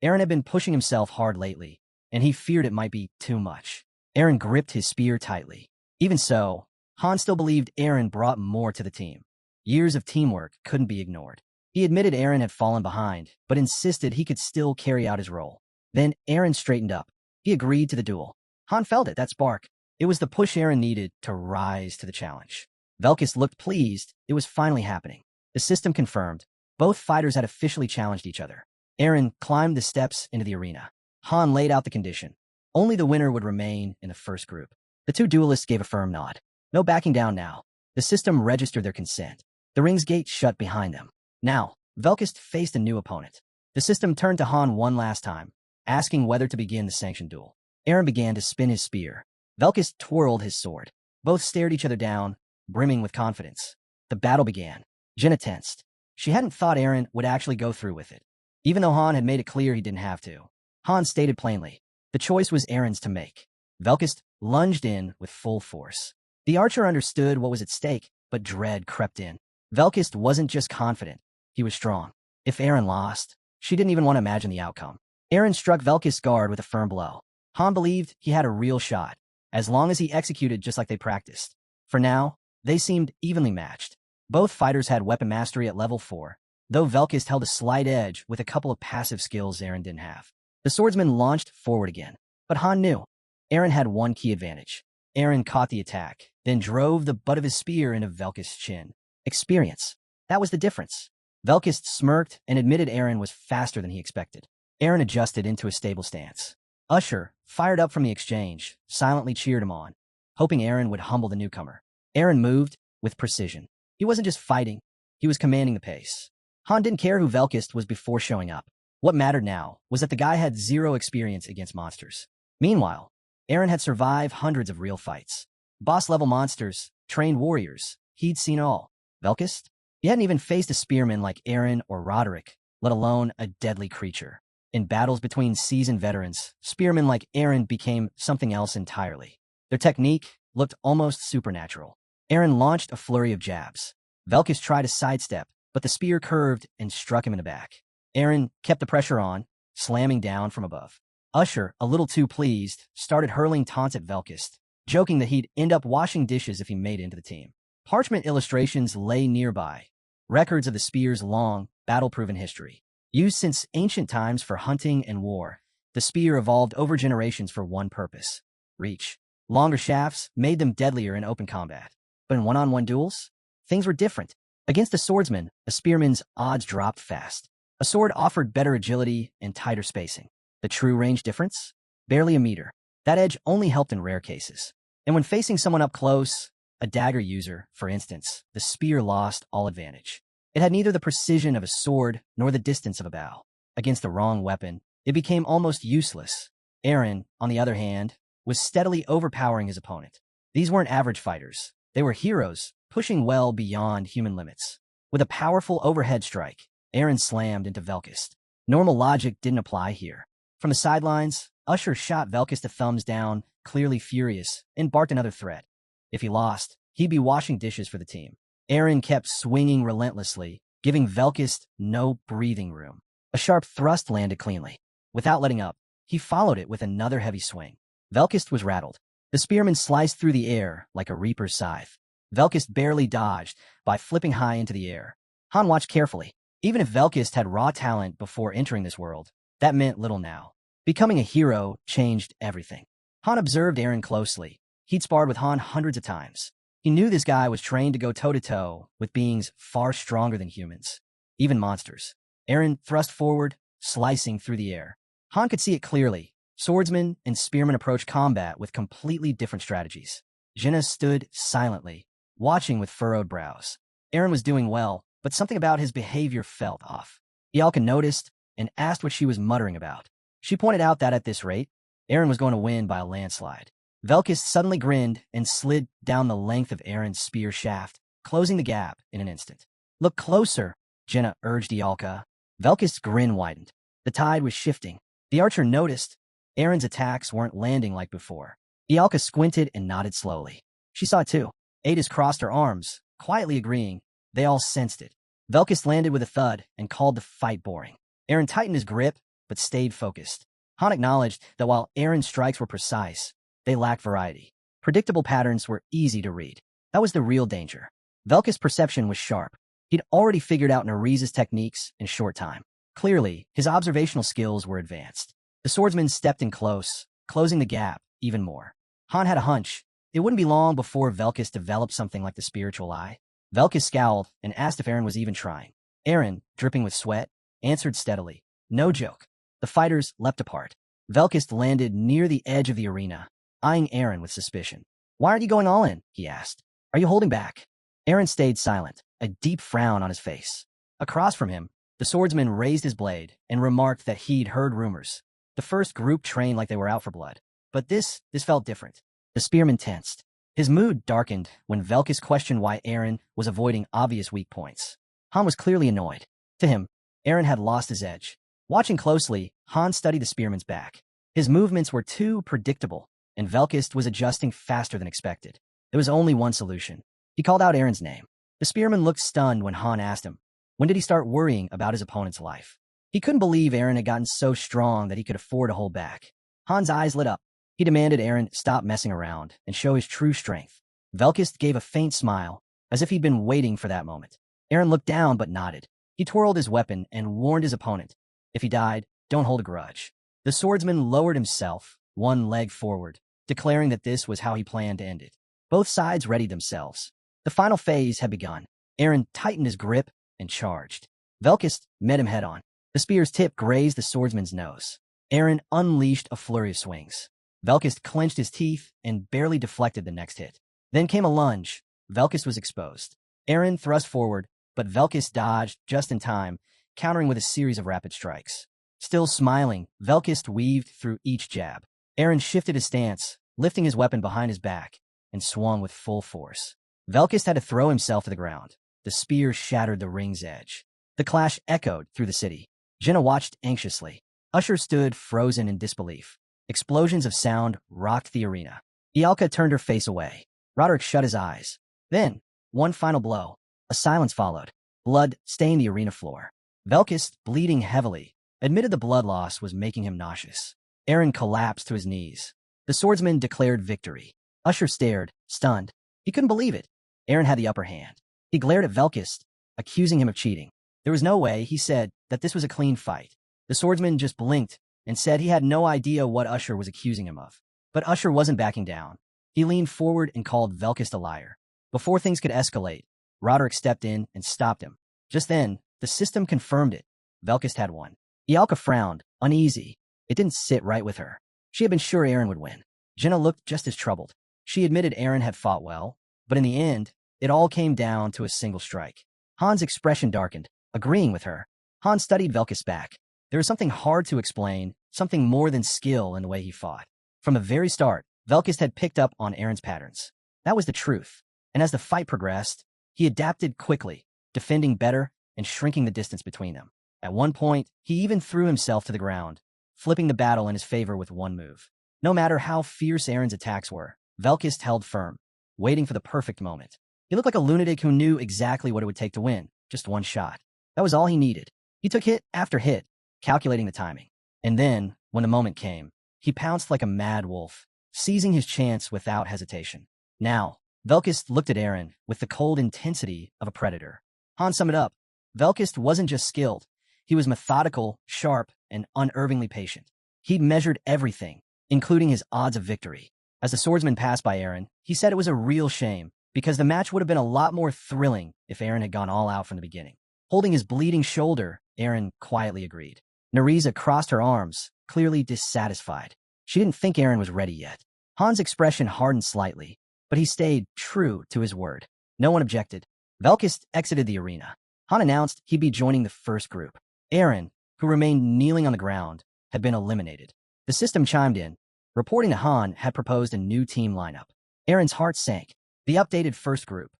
Aaron had been pushing himself hard lately, and he feared it might be too much. Aaron gripped his spear tightly. Even so, Han still believed Aaron brought more to the team. Years of teamwork couldn't be ignored. He admitted Aaron had fallen behind, but insisted he could still carry out his role. Then Aaron straightened up. He agreed to the duel. Han felt it, that spark. It was the push Aaron needed to rise to the challenge. Velkis looked pleased. It was finally happening. The system confirmed. Both fighters had officially challenged each other. Aaron climbed the steps into the arena. Han laid out the condition. Only the winner would remain in the first group. The two duelists gave a firm nod. No backing down now. The system registered their consent. The ring's gate shut behind them. Now, Velkis faced a new opponent. The system turned to Han one last time, asking whether to begin the sanctioned duel. Aaron began to spin his spear. Velkis twirled his sword. Both stared each other down, brimming with confidence. The battle began. Jenna tensed. She hadn't thought Aaron would actually go through with it, even though Han had made it clear he didn't have to. Han stated plainly, the choice was Aaron's to make. Velkis lunged in with full force. The archer understood what was at stake, but dread crept in. Velkis wasn't just confident, he was strong. If Aaron lost, she didn't even want to imagine the outcome. Aaron struck Velkis' guard with a firm blow. Han believed he had a real shot, as long as he executed just like they practiced. For now, they seemed evenly matched. Both fighters had weapon mastery at level 4, though Velkis held a slight edge with a couple of passive skills Aaron didn't have. The swordsman launched forward again, but Han knew. Aaron had one key advantage. Aaron caught the attack, then drove the butt of his spear into Velkis' chin. Experience. That was the difference. Velkis smirked and admitted Aaron was faster than he expected. Aaron adjusted into a stable stance. Usher, fired up from the exchange, silently cheered him on, hoping Aaron would humble the newcomer. Aaron moved with precision. He wasn't just fighting, he was commanding the pace. Han didn't care who Velkis was before showing up. What mattered now was that the guy had zero experience against monsters. Meanwhile, Aaron had survived hundreds of real fights. Boss-level monsters, trained warriors, he'd seen all. Velkis? He hadn't even faced a spearman like Aaron or Roderick, let alone a deadly creature. In battles between seasoned veterans, spearmen like Aaron became something else entirely. Their technique looked almost supernatural. Aaron launched a flurry of jabs. Velkis tried to sidestep, but the spear curved and struck him in the back. Aaron kept the pressure on, slamming down from above. Usher, a little too pleased, started hurling taunts at Velkis, joking that he'd end up washing dishes if he made it into the team. Parchment illustrations lay nearby, records of the spear's long, battle-proven history. Used since ancient times for hunting and war, the spear evolved over generations for one purpose: reach. Longer shafts made them deadlier in open combat. But in one-on-one duels, things were different. Against a swordsman, a spearman's odds dropped fast. A sword offered better agility and tighter spacing. The true range difference? Barely a meter. That edge only helped in rare cases. And when facing someone up close, a dagger user, for instance, the spear lost all advantage. It had neither the precision of a sword nor the distance of a bow. Against the wrong weapon, it became almost useless. Aaron, on the other hand, was steadily overpowering his opponent. These weren't average fighters. They were heroes, pushing well beyond human limits. With a powerful overhead strike, Aaron slammed into Velkis. Normal logic didn't apply here. From the sidelines, Usher shot Velkis the thumbs down, clearly furious, and barked another threat. If he lost, he'd be washing dishes for the team. Aaron kept swinging relentlessly, giving Velkis no breathing room. A sharp thrust landed cleanly. Without letting up, he followed it with another heavy swing. Velkis was rattled. The spearman sliced through the air like a reaper's scythe. Velkis barely dodged by flipping high into the air. Han watched carefully. Even if Velkis had raw talent before entering this world, that meant little now. Becoming a hero changed everything. Han observed Aaron closely. He'd sparred with Han hundreds of times. He knew this guy was trained to go toe-to-toe with beings far stronger than humans, even monsters. Aaron thrust forward, slicing through the air. Han could see it clearly. Swordsmen and spearmen approached combat with completely different strategies. Jenna stood silently, watching with furrowed brows. Aaron was doing well, but something about his behavior felt off. Ialka noticed and asked what she was muttering about. She pointed out that at this rate, Aaron was going to win by a landslide. Velkis suddenly grinned and slid down the length of Aaron's spear shaft, closing the gap in an instant. "Look closer," Jenna urged Ialka. Velkis' grin widened. The tide was shifting. The archer noticed Aaron's attacks weren't landing like before. Ialka squinted and nodded slowly. She saw it too. Adis crossed her arms, quietly agreeing. They all sensed it. Velkis landed with a thud and called the fight boring. Aaron tightened his grip, but stayed focused. Han acknowledged that while Aaron's strikes were precise, they lacked variety. Predictable patterns were easy to read. That was the real danger. Velkis' perception was sharp. He'd already figured out Narisa's techniques in a short time. Clearly, his observational skills were advanced. The swordsman stepped in close, closing the gap even more. Han had a hunch. It wouldn't be long before Velkus developed something like the spiritual eye. Velkus scowled and asked if Eren was even trying. Eren, dripping with sweat, answered steadily. No joke. The fighters leapt apart. Velkus landed near the edge of the arena, eyeing Eren with suspicion. Why aren't you going all in? He asked. Are you holding back? Eren stayed silent, a deep frown on his face. Across from him, the swordsman raised his blade and remarked that he'd heard rumors. The first group trained like they were out for blood. But this felt different. The spearman tensed. His mood darkened when Velkus questioned why Eren was avoiding obvious weak points. Han was clearly annoyed. To him, Eren had lost his edge. Watching closely, Han studied the spearman's back. His movements were too predictable, and Velkus was adjusting faster than expected. There was only one solution. He called out Eren's name. The spearman looked stunned when Han asked him, when did he start worrying about his opponent's life? He couldn't believe Eren had gotten so strong that he could afford to hold back. Han's eyes lit up. He demanded Eren stop messing around and show his true strength. Velkus gave a faint smile, as if he'd been waiting for that moment. Eren looked down but nodded. He twirled his weapon and warned his opponent. If he died, don't hold a grudge. The swordsman lowered himself, one leg forward, declaring that this was how he planned to end it. Both sides readied themselves. The final phase had begun. Eren tightened his grip and charged. Velkus met him head-on. The spear's tip grazed the swordsman's nose. Eren unleashed a flurry of swings. Velkus clenched his teeth and barely deflected the next hit. Then came a lunge. Velkus was exposed. Eren thrust forward, but Velkus dodged just in time, countering with a series of rapid strikes. Still smiling, Velkus weaved through each jab. Eren shifted his stance, lifting his weapon behind his back, and swung with full force. Velkus had to throw himself to the ground. The spear shattered the ring's edge. The clash echoed through the city. Jenna watched anxiously. Usher stood frozen in disbelief. Explosions of sound rocked the arena. Ialka turned her face away. Roderick shut his eyes. Then, one final blow. A silence followed. Blood stained the arena floor. Velkus, bleeding heavily, admitted the blood loss was making him nauseous. Eren collapsed to his knees. The swordsman declared victory. Usher stared, stunned. He couldn't believe it. Eren had the upper hand. He glared at Velkus, accusing him of cheating. There was no way, he said, that this was a clean fight. The swordsman just blinked and said he had no idea what Usher was accusing him of. But Usher wasn't backing down. He leaned forward and called Velkus a liar. Before things could escalate, Roderick stepped in and stopped him. Just then, the system confirmed it. Velkus had won. Ialka frowned, uneasy. It didn't sit right with her. She had been sure Eren would win. Jenna looked just as troubled. She admitted Eren had fought well, but in the end, it all came down to a single strike. Han's expression darkened, agreeing with her. Han studied Velkus back. There was something hard to explain, something more than skill in the way he fought. From the very start, Velkus had picked up on Eren's patterns. That was the truth. And as the fight progressed, he adapted quickly, defending better and shrinking the distance between them. At one point, he even threw himself to the ground, flipping the battle in his favor with one move. No matter how fierce Eren's attacks were, Velkus held firm, waiting for the perfect moment. He looked like a lunatic who knew exactly what it would take to win, just one shot. That was all he needed. He took hit after hit, calculating the timing. And then, when the moment came, he pounced like a mad wolf, seizing his chance without hesitation. Now, Velkus looked at Eren with the cold intensity of a predator. Han summed it up. Velkus wasn't just skilled. He was methodical, sharp, and unervingly patient. He'd measured everything, including his odds of victory. As the swordsman passed by Eren, he said it was a real shame, because the match would have been a lot more thrilling if Eren had gone all out from the beginning. Holding his bleeding shoulder, Eren quietly agreed. Narisa crossed her arms, clearly dissatisfied. She didn't think Eren was ready yet. Han's expression hardened slightly, but he stayed true to his word. No one objected. Velkus exited the arena. Han announced he'd be joining the first group. Eren, who remained kneeling on the ground, had been eliminated. The system chimed in, reporting that Han had proposed a new team lineup. Eren's heart sank. The updated first group: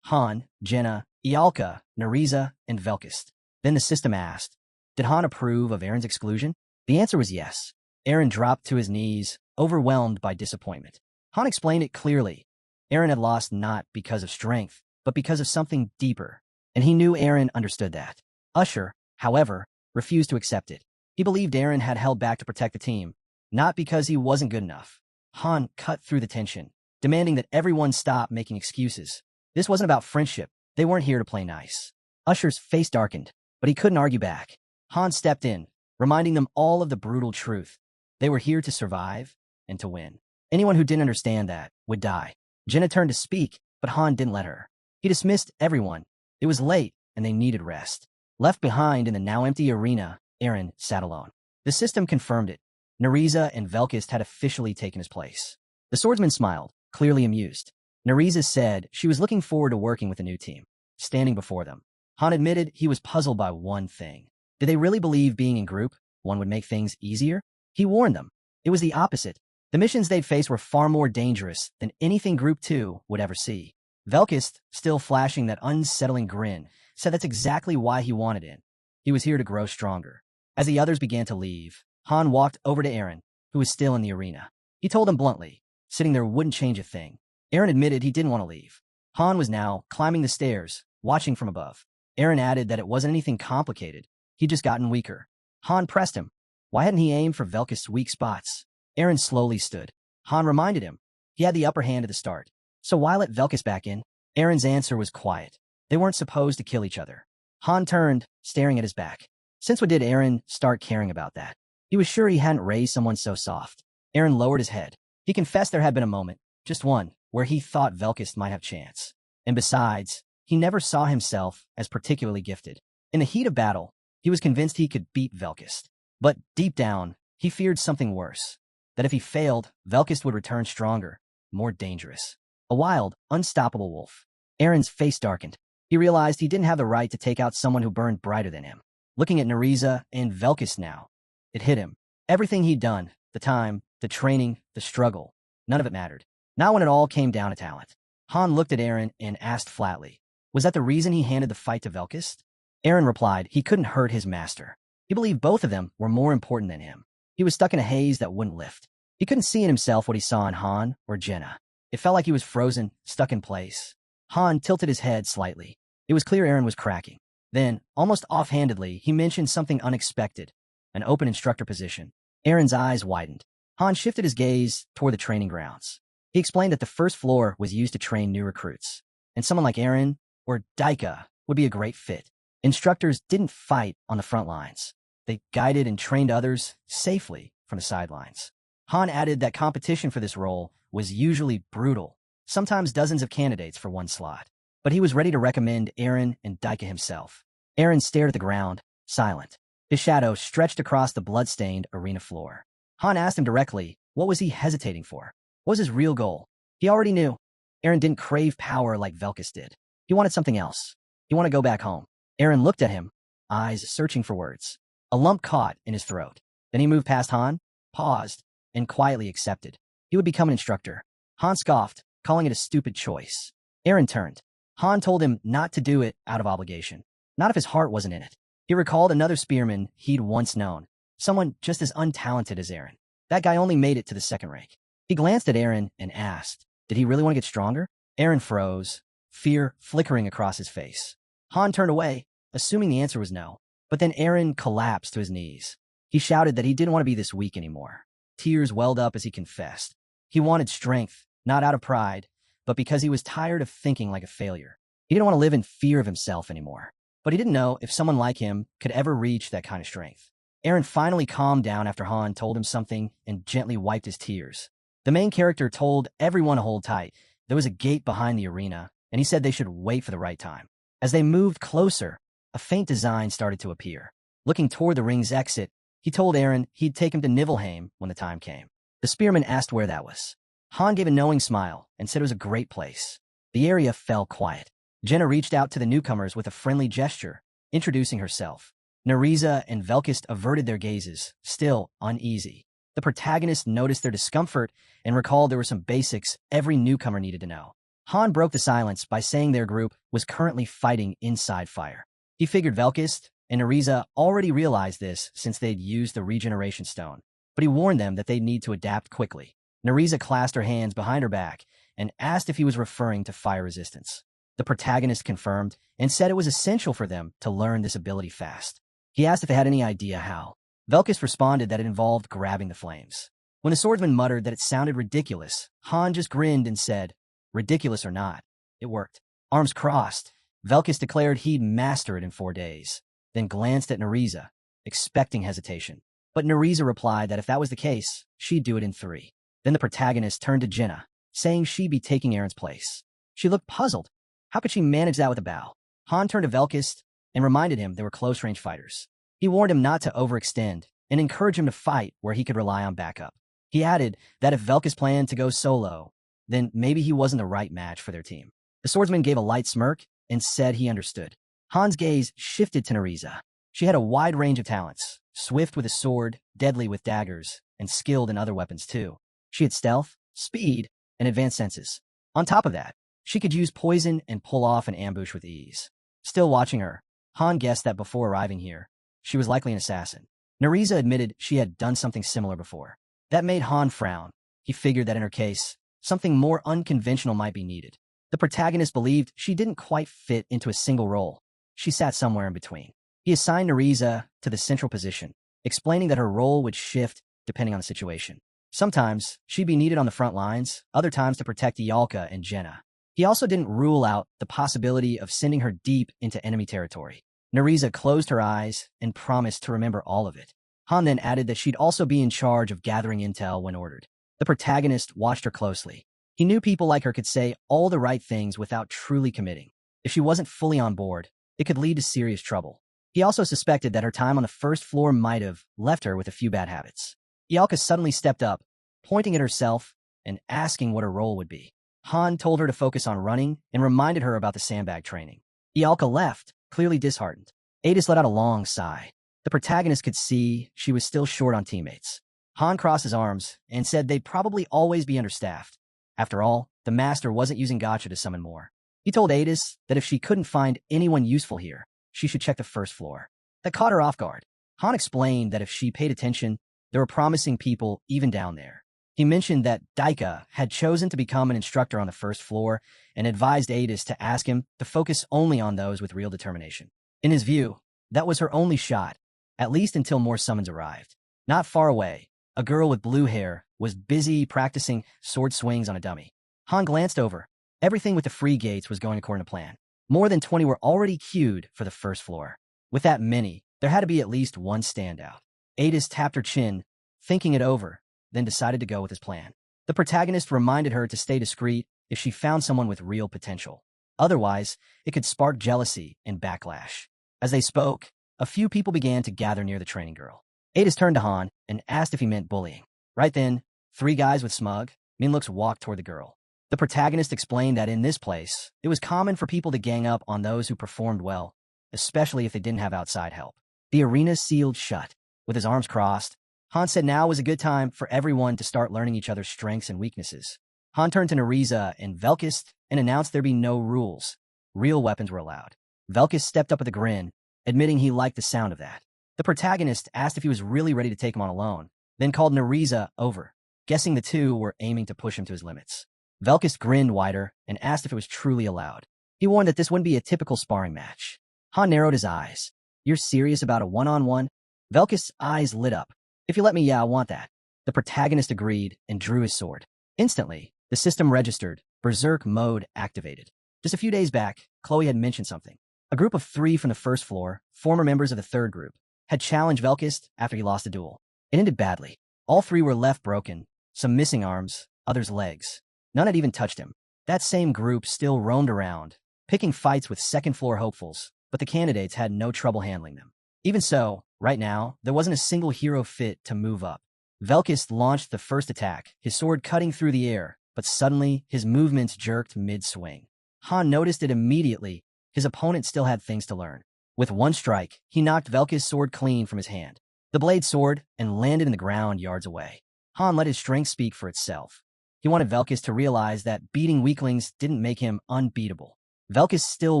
Han, Jenna, Ialka, Narisa, and Velkus. Then the system asked, did Han approve of Eren's exclusion? The answer was yes. Eren dropped to his knees, overwhelmed by disappointment. Han explained it clearly. Eren had lost not because of strength, but because of something deeper, and he knew Eren understood that. Usher, however, refused to accept it. He believed Eren had held back to protect the team, not because he wasn't good enough. Han cut through the tension, demanding that everyone stop making excuses. This wasn't about friendship. They weren't here to play nice. Usher's face darkened, but he couldn't argue back. Han stepped in, reminding them all of the brutal truth. They were here to survive and to win. Anyone who didn't understand that would die. Jenna turned to speak, but Han didn't let her. He dismissed everyone. It was late, and they needed rest. Left behind in the now empty arena, Eren sat alone. The system confirmed it. Neriza and Velkist had officially taken his place. The swordsman smiled, clearly amused. Neriza said she was looking forward to working with the new team. Standing before them, Han admitted he was puzzled by one thing. Did they really believe being in group one would make things easier? He warned them. It was the opposite. The missions they'd face were far more dangerous than anything Group 2 would ever see. Velkist, still flashing that unsettling grin, said that's exactly why he wanted in. He was here to grow stronger. As the others began to leave, Han walked over to Eren, who was still in the arena. He told him bluntly, sitting there wouldn't change a thing. Eren admitted he didn't want to leave. Han was now climbing the stairs, watching from above. Eren added that it wasn't anything complicated. He'd just gotten weaker. Han pressed him. Why hadn't he aimed for Velkist's weak spots? Eren slowly stood. Han reminded him. He had the upper hand at the start. So why let Velkist back in? Eren's answer was quiet. They weren't supposed to kill each other. Han turned, staring at his back. Since when did Eren start caring about that? He was sure he hadn't raised someone so soft. Eren lowered his head. He confessed there had been a moment, just one, where he thought Velkist might have chance. And besides, he never saw himself as particularly gifted. In the heat of battle, he was convinced he could beat Velkist. But deep down, he feared something worse. That if he failed, Velkist would return stronger, more dangerous. A wild, unstoppable wolf. Eren's face darkened. He realized he didn't have the right to take out someone who burned brighter than him. Looking at Neriza and Velkist now, it hit him. Everything he'd done, the time, the training, the struggle, none of it mattered. Not when it all came down to talent. Han looked at Eren and asked flatly, was that the reason he handed the fight to Velkist? Eren replied he couldn't hurt his master. He believed both of them were more important than him. He was stuck in a haze that wouldn't lift. He couldn't see in himself what he saw in Han or Jenna. It felt like he was frozen, stuck in place. Han tilted his head slightly. It was clear Eren was cracking. Then, almost offhandedly, he mentioned something unexpected, an open instructor position. Eren's eyes widened. Han shifted his gaze toward the training grounds. He explained that the first floor was used to train new recruits, and someone like Eren or Daika would be a great fit. Instructors didn't fight on the front lines. They guided and trained others safely from the sidelines. Han added that competition for this role was usually brutal, sometimes dozens of candidates for one slot. But he was ready to recommend Eren and Daika himself. Eren stared at the ground, silent. His shadow stretched across the blood-stained arena floor. Han asked him directly, what was he hesitating for? What was his real goal? He already knew. Eren didn't crave power like Velkist did. He wanted something else. He wanted to go back home. Eren looked at him, eyes searching for words. A lump caught in his throat. Then he moved past Han, paused, and quietly accepted. He would become an instructor. Han scoffed, calling it a stupid choice. Eren turned. Han told him not to do it out of obligation. Not if his heart wasn't in it. He recalled another spearman he'd once known. Someone just as untalented as Eren. That guy only made it to the second rank. He glanced at Eren and asked, did he really want to get stronger? Eren froze, fear flickering across his face. Han turned away, assuming the answer was no. But then Eren collapsed to his knees. He shouted that he didn't want to be this weak anymore. Tears welled up as he confessed. He wanted strength, not out of pride, but because he was tired of thinking like a failure. He didn't want to live in fear of himself anymore. But he didn't know if someone like him could ever reach that kind of strength. Eren finally calmed down after Han told him something and gently wiped his tears. The main character told everyone to hold tight. There was a gate behind the arena, and he said they should wait for the right time. As they moved closer, a faint design started to appear. Looking toward the ring's exit, he told Eren he'd take him to Niflheim when the time came. The spearman asked where that was. Han gave a knowing smile and said it was a great place. The area fell quiet. Jenna reached out to the newcomers with a friendly gesture, introducing herself. Neriza and Velkist averted their gazes, still uneasy. The protagonist noticed their discomfort and recalled there were some basics every newcomer needed to know. Han broke the silence by saying their group was currently fighting inside fire. He figured Velkist and Neriza already realized this since they'd used the regeneration stone, but he warned them that they'd need to adapt quickly. Neriza clasped her hands behind her back and asked if he was referring to fire resistance. The protagonist confirmed and said it was essential for them to learn this ability fast. He asked if they had any idea how. Velkist responded that it involved grabbing the flames. When the swordsman muttered that it sounded ridiculous, Han just grinned and said, ridiculous or not, it worked. Arms crossed, Velkus declared he'd master it in 4 days, then glanced at Nereza, expecting hesitation. But Nereza replied that if that was the case, she'd do it in 3. Then the protagonist turned to Jenna, saying she'd be taking Aaron's place. She looked puzzled. How could she manage that with a bow? Han turned to Velkus and reminded him they were close-range fighters. He warned him not to overextend and encouraged him to fight where he could rely on backup. He added that if Velkus planned to go solo, then maybe he wasn't the right match for their team. The swordsman gave a light smirk and said he understood. Han's gaze shifted to Nereza. She had a wide range of talents, swift with a sword, deadly with daggers, and skilled in other weapons too. She had stealth, speed, and advanced senses. On top of that, she could use poison and pull off an ambush with ease. Still watching her, Han guessed that before arriving here, she was likely an assassin. Nereza admitted she had done something similar before. That made Han frown. He figured that in her case, something more unconventional might be needed. The protagonist believed she didn't quite fit into a single role. She sat somewhere in between. He assigned Nereza to the central position, explaining that her role would shift depending on the situation. Sometimes she'd be needed on the front lines, other times to protect Yalka and Jenna. He also didn't rule out the possibility of sending her deep into enemy territory. Nereza closed her eyes and promised to remember all of it. Han then added that she'd also be in charge of gathering intel when ordered. The protagonist watched her closely. He knew people like her could say all the right things without truly committing. If she wasn't fully on board, it could lead to serious trouble. He also suspected that her time on the first floor might have left her with a few bad habits. Yalka suddenly stepped up, pointing at herself and asking what her role would be. Han told her to focus on running and reminded her about the sandbag training. Yalka left, clearly disheartened. Adis let out a long sigh. The protagonist could see she was still short on teammates. Han crossed his arms and said they'd probably always be understaffed. After all, the master wasn't using Gacha to summon more. He told Adis that if she couldn't find anyone useful here, she should check the first floor. That caught her off guard. Han explained that if she paid attention, there were promising people even down there. He mentioned that Daika had chosen to become an instructor on the first floor and advised Adis to ask him to focus only on those with real determination. In his view, that was her only shot, at least until more summons arrived. Not far away, a girl with blue hair was busy practicing sword swings on a dummy. Han glanced over. Everything with the free gates was going according to plan. More than 20 were already queued for the first floor. With that many, there had to be at least one standout. Adis tapped her chin, thinking it over, then decided to go with his plan. The protagonist reminded her to stay discreet if she found someone with real potential. Otherwise, it could spark jealousy and backlash. As they spoke, a few people began to gather near the training girl. Adis turned to Han and asked if he meant bullying. Right then, 3 guys with smug, mean looks walked toward the girl. The protagonist explained that in this place, it was common for people to gang up on those who performed well, especially if they didn't have outside help. The arena sealed shut. With his arms crossed, Han said now was a good time for everyone to start learning each other's strengths and weaknesses. Han turned to Nereza and Velkus and announced there'd be no rules. Real weapons were allowed. Velkus stepped up with a grin, admitting he liked the sound of that. The protagonist asked if he was really ready to take him on alone, then called Nereza over, guessing the two were aiming to push him to his limits. Velkus grinned wider and asked if it was truly allowed. He warned that this wouldn't be a typical sparring match. Han narrowed his eyes. You're serious about a one-on-one? Velkus' eyes lit up. If you let me, yeah, I want that. The protagonist agreed and drew his sword. Instantly, the system registered, Berserk mode activated. Just a few days back, Chloe had mentioned something. A group of 3 from the first floor, former members of the third group, had challenged Velkus after he lost a duel. It ended badly. All 3 were left broken, some missing arms, others legs. None had even touched him. That same group still roamed around, picking fights with second-floor hopefuls, but the candidates had no trouble handling them. Even so, right now, there wasn't a single hero fit to move up. Velkus launched the first attack, his sword cutting through the air, but suddenly his movements jerked mid-swing. Han noticed it immediately. His opponent still had things to learn. With one strike, he knocked Velkus' sword clean from his hand. The blade soared and landed in the ground yards away. Han let his strength speak for itself. He wanted Velkus to realize that beating weaklings didn't make him unbeatable. Velkus still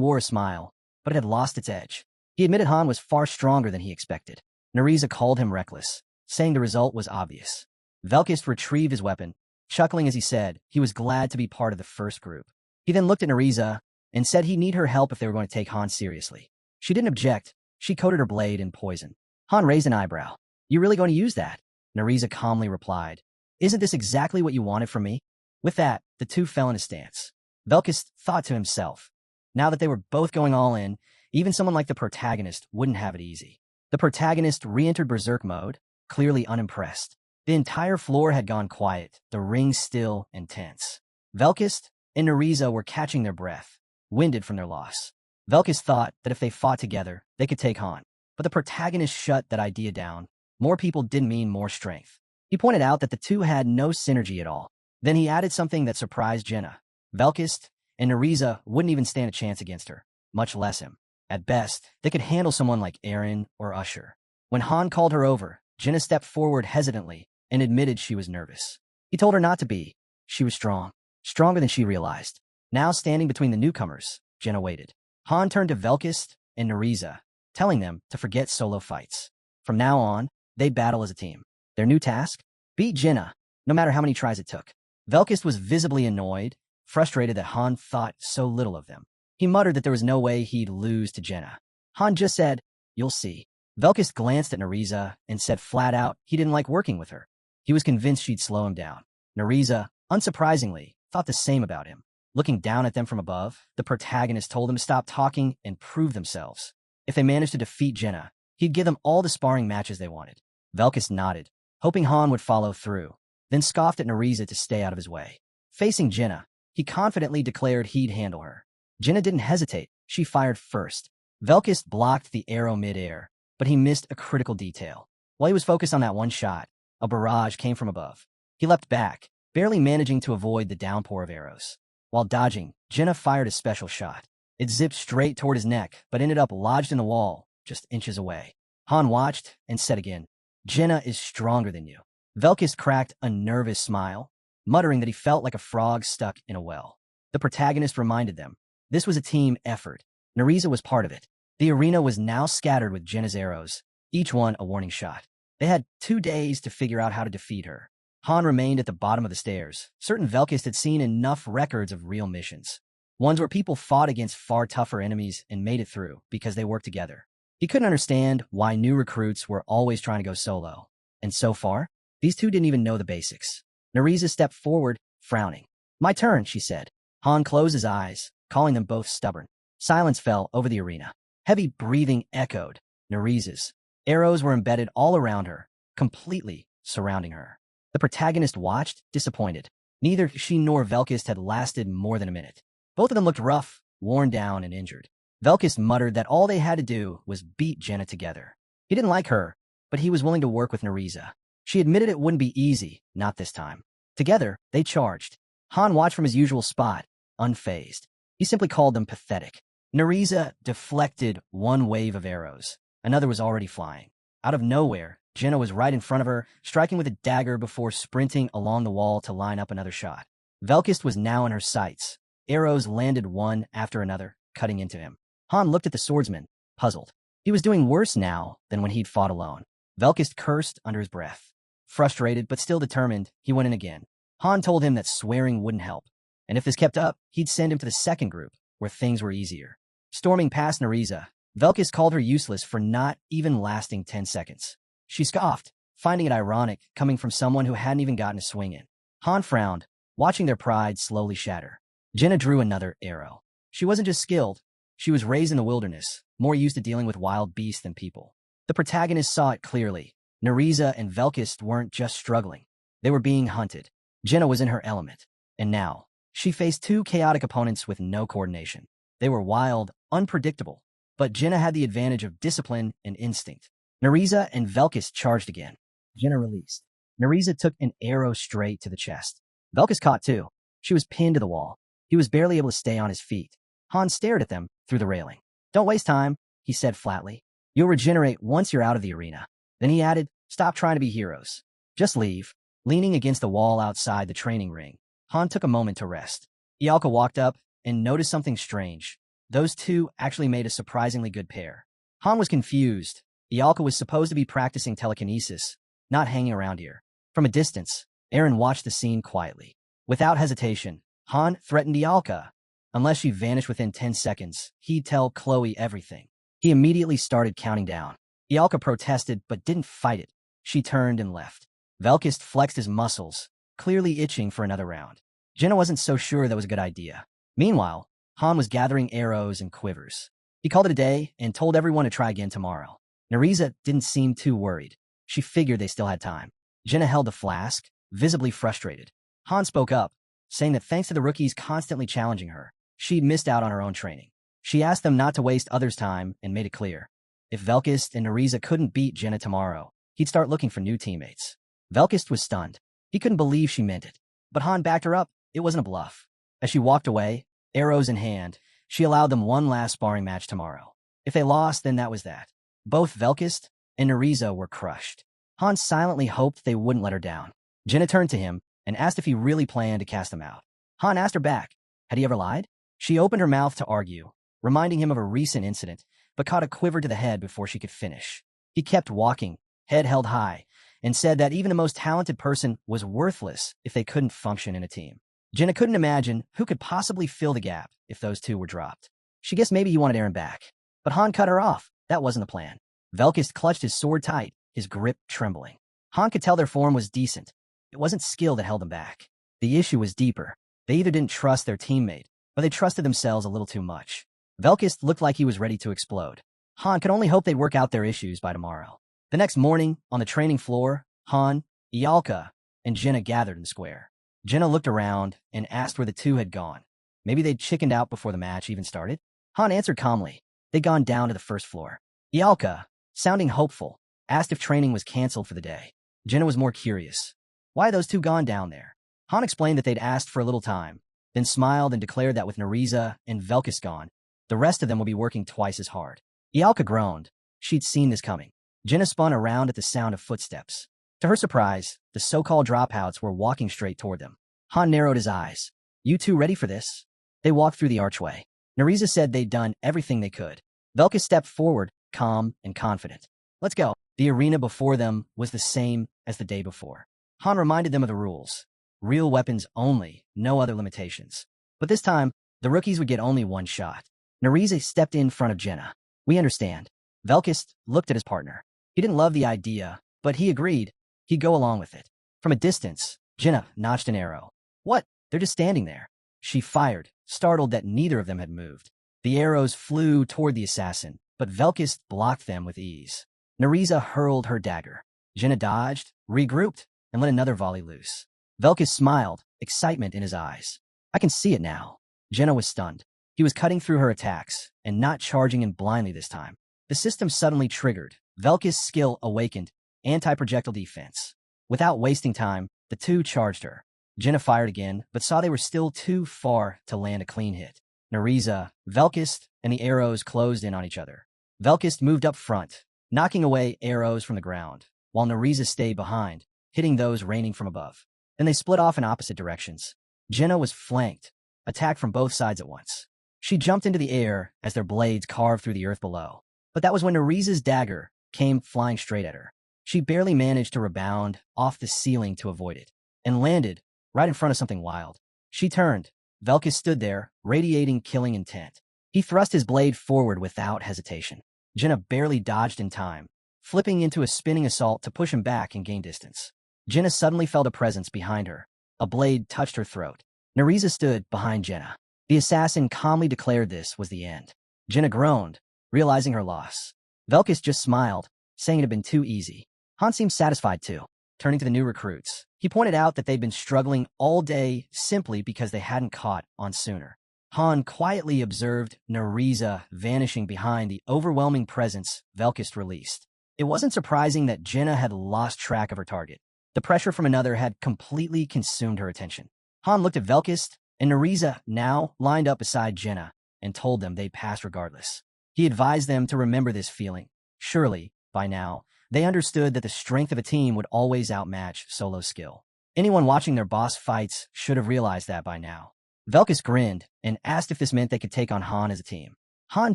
wore a smile, but it had lost its edge. He admitted Han was far stronger than he expected. Nereza called him reckless, saying the result was obvious. Velkus retrieved his weapon, chuckling as he said he was glad to be part of the first group. He then looked at Nereza and said he'd need her help if they were going to take Han seriously. She didn't object. She coated her blade in poison. Han raised an eyebrow. You really going to use that? Nereza calmly replied. Isn't this exactly what you wanted from me? With that, the two fell in a stance. Velkus thought to himself, Now that they were both going all in, even someone like the protagonist wouldn't have it easy. The protagonist re-entered berserk mode, clearly unimpressed. The entire floor had gone quiet, the ring still and tense. Velkist and Nariza were catching their breath, winded from their loss. Velkist thought that if they fought together, they could take Han. But the protagonist shut that idea down. More people didn't mean more strength. He pointed out that the two had no synergy at all. Then he added something that surprised Jenna. Velkist and Nariza wouldn't even stand a chance against her, much less him. At best, they could handle someone like Eren or Usher. When Han called her over, Jenna stepped forward hesitantly and admitted she was nervous. He told her not to be. She was strong, stronger than she realized. Now standing between the newcomers, Jenna waited. Han turned to Velkist and Nariza, telling them to forget solo fights. From now on, they'd battle as a team. Their new task? Beat Jenna, no matter how many tries it took. Velkist was visibly annoyed, frustrated that Han thought so little of them. He muttered that there was no way he'd lose to Jenna. Han just said, "You'll see." Velkist glanced at Nariza and said flat out he didn't like working with her. He was convinced she'd slow him down. Nariza, unsurprisingly, thought the same about him. Looking down at them from above, the protagonist told them to stop talking and prove themselves. If they managed to defeat Jenna, he'd give them all the sparring matches they wanted. Velkist nodded, hoping Han would follow through, then scoffed at Nariza to stay out of his way. Facing Jenna, he confidently declared he'd handle her. Jenna didn't hesitate. She fired first. Velkist blocked the arrow mid-air, but he missed a critical detail. While he was focused on that one shot, a barrage came from above. He leapt back, barely managing to avoid the downpour of arrows. While dodging, Jenna fired a special shot. It zipped straight toward his neck, but ended up lodged in the wall, just inches away. Han watched and said again, "Jenna is stronger than you." Velkist cracked a nervous smile, muttering that he felt like a frog stuck in a well. The protagonist reminded them, this was a team effort. Nariza was part of it. The arena was now scattered with Jenna's arrows, each one a warning shot. They had 2 days to figure out how to defeat her. Han remained at the bottom of the stairs, certain Velkist had seen enough records of real missions. Ones where people fought against far tougher enemies and made it through because they worked together. He couldn't understand why new recruits were always trying to go solo. And so far, these two didn't even know the basics. Nariza stepped forward, frowning. "My turn," she said. Han closed his eyes, calling them both stubborn. Silence fell over the arena. Heavy breathing echoed. Nariza's arrows were embedded all around her, completely surrounding her. The protagonist watched, disappointed. Neither she nor Velkist had lasted more than a minute. Both of them looked rough, worn down, and injured. Velkist muttered that all they had to do was beat Jenna together. He didn't like her, but he was willing to work with Nariza. She admitted it wouldn't be easy, not this time. Together, they charged. Han watched from his usual spot, unfazed. He simply called them pathetic. Nariza deflected one wave of arrows. Another was already flying. Out of nowhere, Jenna was right in front of her, striking with a dagger before sprinting along the wall to line up another shot. Velkist was now in her sights. Arrows landed one after another, cutting into him. Han looked at the swordsman, puzzled. He was doing worse now than when he'd fought alone. Velkist cursed under his breath. Frustrated but still determined, he went in again. Han told him that swearing wouldn't help, and if this kept up, he'd send him to the second group, where things were easier. Storming past Nariza, Velkist called her useless for not even lasting 10 seconds. She scoffed, finding it ironic coming from someone who hadn't even gotten a swing in. Han frowned, watching their pride slowly shatter. Jenna drew another arrow. She wasn't just skilled, she was raised in the wilderness, more used to dealing with wild beasts than people. The protagonist saw it clearly. Nariza and Velkist weren't just struggling. They were being hunted. Jenna was in her element. And now, she faced two chaotic opponents with no coordination. They were wild, unpredictable, but Jenna had the advantage of discipline and instinct. Nariza and Velkist charged again. Jenna released. Nariza took an arrow straight to the chest. Velkist caught too. She was pinned to the wall. He was barely able to stay on his feet. Han stared at them through the railing. "Don't waste time," he said flatly. "You'll regenerate once you're out of the arena." Then he added, "Stop trying to be heroes. Just leave." Leaning against the wall outside the training ring, Han took a moment to rest. Ialka walked up and noticed something strange. Those two actually made a surprisingly good pair. Han was confused. Ialka was supposed to be practicing telekinesis, not hanging around here. From a distance, Eren watched the scene quietly. Without hesitation, Han threatened Ialka. Unless she vanished within 10 seconds, he'd tell Chloe everything. He immediately started counting down. Ialka protested but didn't fight it. She turned and left. Velkist flexed his muscles, clearly itching for another round. Jenna wasn't so sure that was a good idea. Meanwhile, Han was gathering arrows and quivers. He called it a day and told everyone to try again tomorrow. Nerissa didn't seem too worried. She figured they still had time. Jenna held the flask, visibly frustrated. Han spoke up, saying that thanks to the rookies constantly challenging her, she'd missed out on her own training. She asked them not to waste others' time and made it clear. If Velkist and Nerissa couldn't beat Jenna tomorrow, he'd start looking for new teammates. Velkist was stunned. He couldn't believe she meant it. But Han backed her up. It wasn't a bluff. As she walked away, arrows in hand, she allowed them one last sparring match tomorrow. If they lost, then that was that. Both Velkist and Nerissa were crushed. Han silently hoped they wouldn't let her down. Jenna turned to him and asked if he really planned to cast them out. Han asked her back, had he ever lied? She opened her mouth to argue, reminding him of a recent incident, but caught a quiver to the head before she could finish. He kept walking, head held high, and said that even the most talented person was worthless if they couldn't function in a team. Jenna couldn't imagine who could possibly fill the gap if those two were dropped. She guessed maybe he wanted Aaron back. But Han cut her off. That wasn't the plan. Velkist clutched his sword tight, his grip trembling. Han could tell their form was decent. It wasn't skill that held them back. The issue was deeper. They either didn't trust their teammate, or they trusted themselves a little too much. Velkist looked like he was ready to explode. Han could only hope they'd work out their issues by tomorrow. The next morning, on the training floor, Han, Ialka, and Jenna gathered in the square. Jenna looked around and asked where the two had gone. Maybe they'd chickened out before the match even started? Han answered calmly. They'd gone down to the first floor. Ialka, sounding hopeful, asked if training was canceled for the day. Jenna was more curious. Why had those two gone down there? Han explained that they'd asked for a little time, then smiled and declared that with Nerissa and Velkist gone, the rest of them would be working twice as hard. Ialka groaned. She'd seen this coming. Jenna spun around at the sound of footsteps. To her surprise, the so-called dropouts were walking straight toward them. Han narrowed his eyes. You two ready for this? They walked through the archway. Nerissa said they'd done everything they could. Velkist stepped forward, calm and confident. Let's go. The arena before them was the same as the day before. Han reminded them of the rules. Real weapons only, no other limitations. But this time, the rookies would get only one shot. Nerissa stepped in front of Jenna. We understand. Velkist looked at his partner. He didn't love the idea, but he agreed he'd go along with it. From a distance, Jenna notched an arrow. What? They're just standing there. She fired, startled that neither of them had moved. The arrows flew toward the assassin, but Velkist blocked them with ease. Nerissa hurled her dagger. Jenna dodged, regrouped, and let another volley loose. Velkist smiled, excitement in his eyes. I can see it now. Jenna was stunned. He was cutting through her attacks, and not charging in blindly this time. The system suddenly triggered. Velkist's skill awakened anti-projectile defense. Without wasting time, the two charged her. Jenna fired again, but saw they were still too far to land a clean hit. Nerissa, Velkist, and the arrows closed in on each other. Velkist moved up front, knocking away arrows from the ground, while Nerissa stayed behind, hitting those raining from above. Then they split off in opposite directions. Jenna was flanked, attacked from both sides at once. She jumped into the air as their blades carved through the earth below. But that was when Nerissa's dagger came flying straight at her. She barely managed to rebound off the ceiling to avoid it, and landed right in front of something wild. She turned. Velkist stood there, radiating killing intent. He thrust his blade forward without hesitation. Jenna barely dodged in time, flipping into a spinning assault to push him back and gain distance. Jenna suddenly felt a presence behind her. A blade touched her throat. Nerissa stood behind Jenna. The assassin calmly declared this was the end. Jenna groaned, realizing her loss. Velkist just smiled, saying it had been too easy. Han seemed satisfied too. Turning to the new recruits, he pointed out that they'd been struggling all day simply because they hadn't caught on sooner. Han quietly observed Nerissa vanishing behind the overwhelming presence Velkist released. It wasn't surprising that Jenna had lost track of her target. The pressure from another had completely consumed her attention. Han looked at Velkist, and Nerissa now lined up beside Jenna and told them they'd pass regardless. He advised them to remember this feeling. Surely, by now, they understood that the strength of a team would always outmatch solo skill. Anyone watching their boss fights should have realized that by now. Velkist grinned and asked if this meant they could take on Han as a team. Han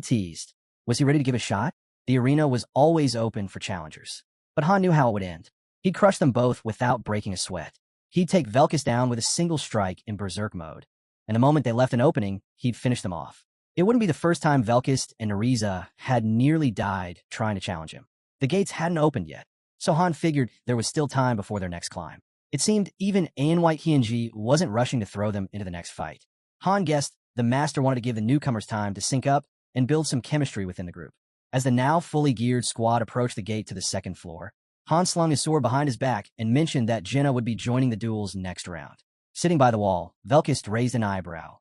teased. Was he ready to give a shot? The arena was always open for challengers. But Han knew how it would end. He'd crush them both without breaking a sweat. He'd take Velkist down with a single strike in berserk mode. And the moment they left an opening, he'd finish them off. It wouldn't be the first time Velkist and Nerissa had nearly died trying to challenge him. The gates hadn't opened yet, so Han figured there was still time before their next climb. It seemed even Anhwa Details wasn't rushing to throw them into the next fight. Han guessed The master wanted to give the newcomers time to sync up and build some chemistry within the group. As the now fully geared squad approached the gate to the second floor, Han slung his sword behind his back and mentioned that Jenna would be joining the duels next round. Sitting by the wall, Velkist raised an eyebrow.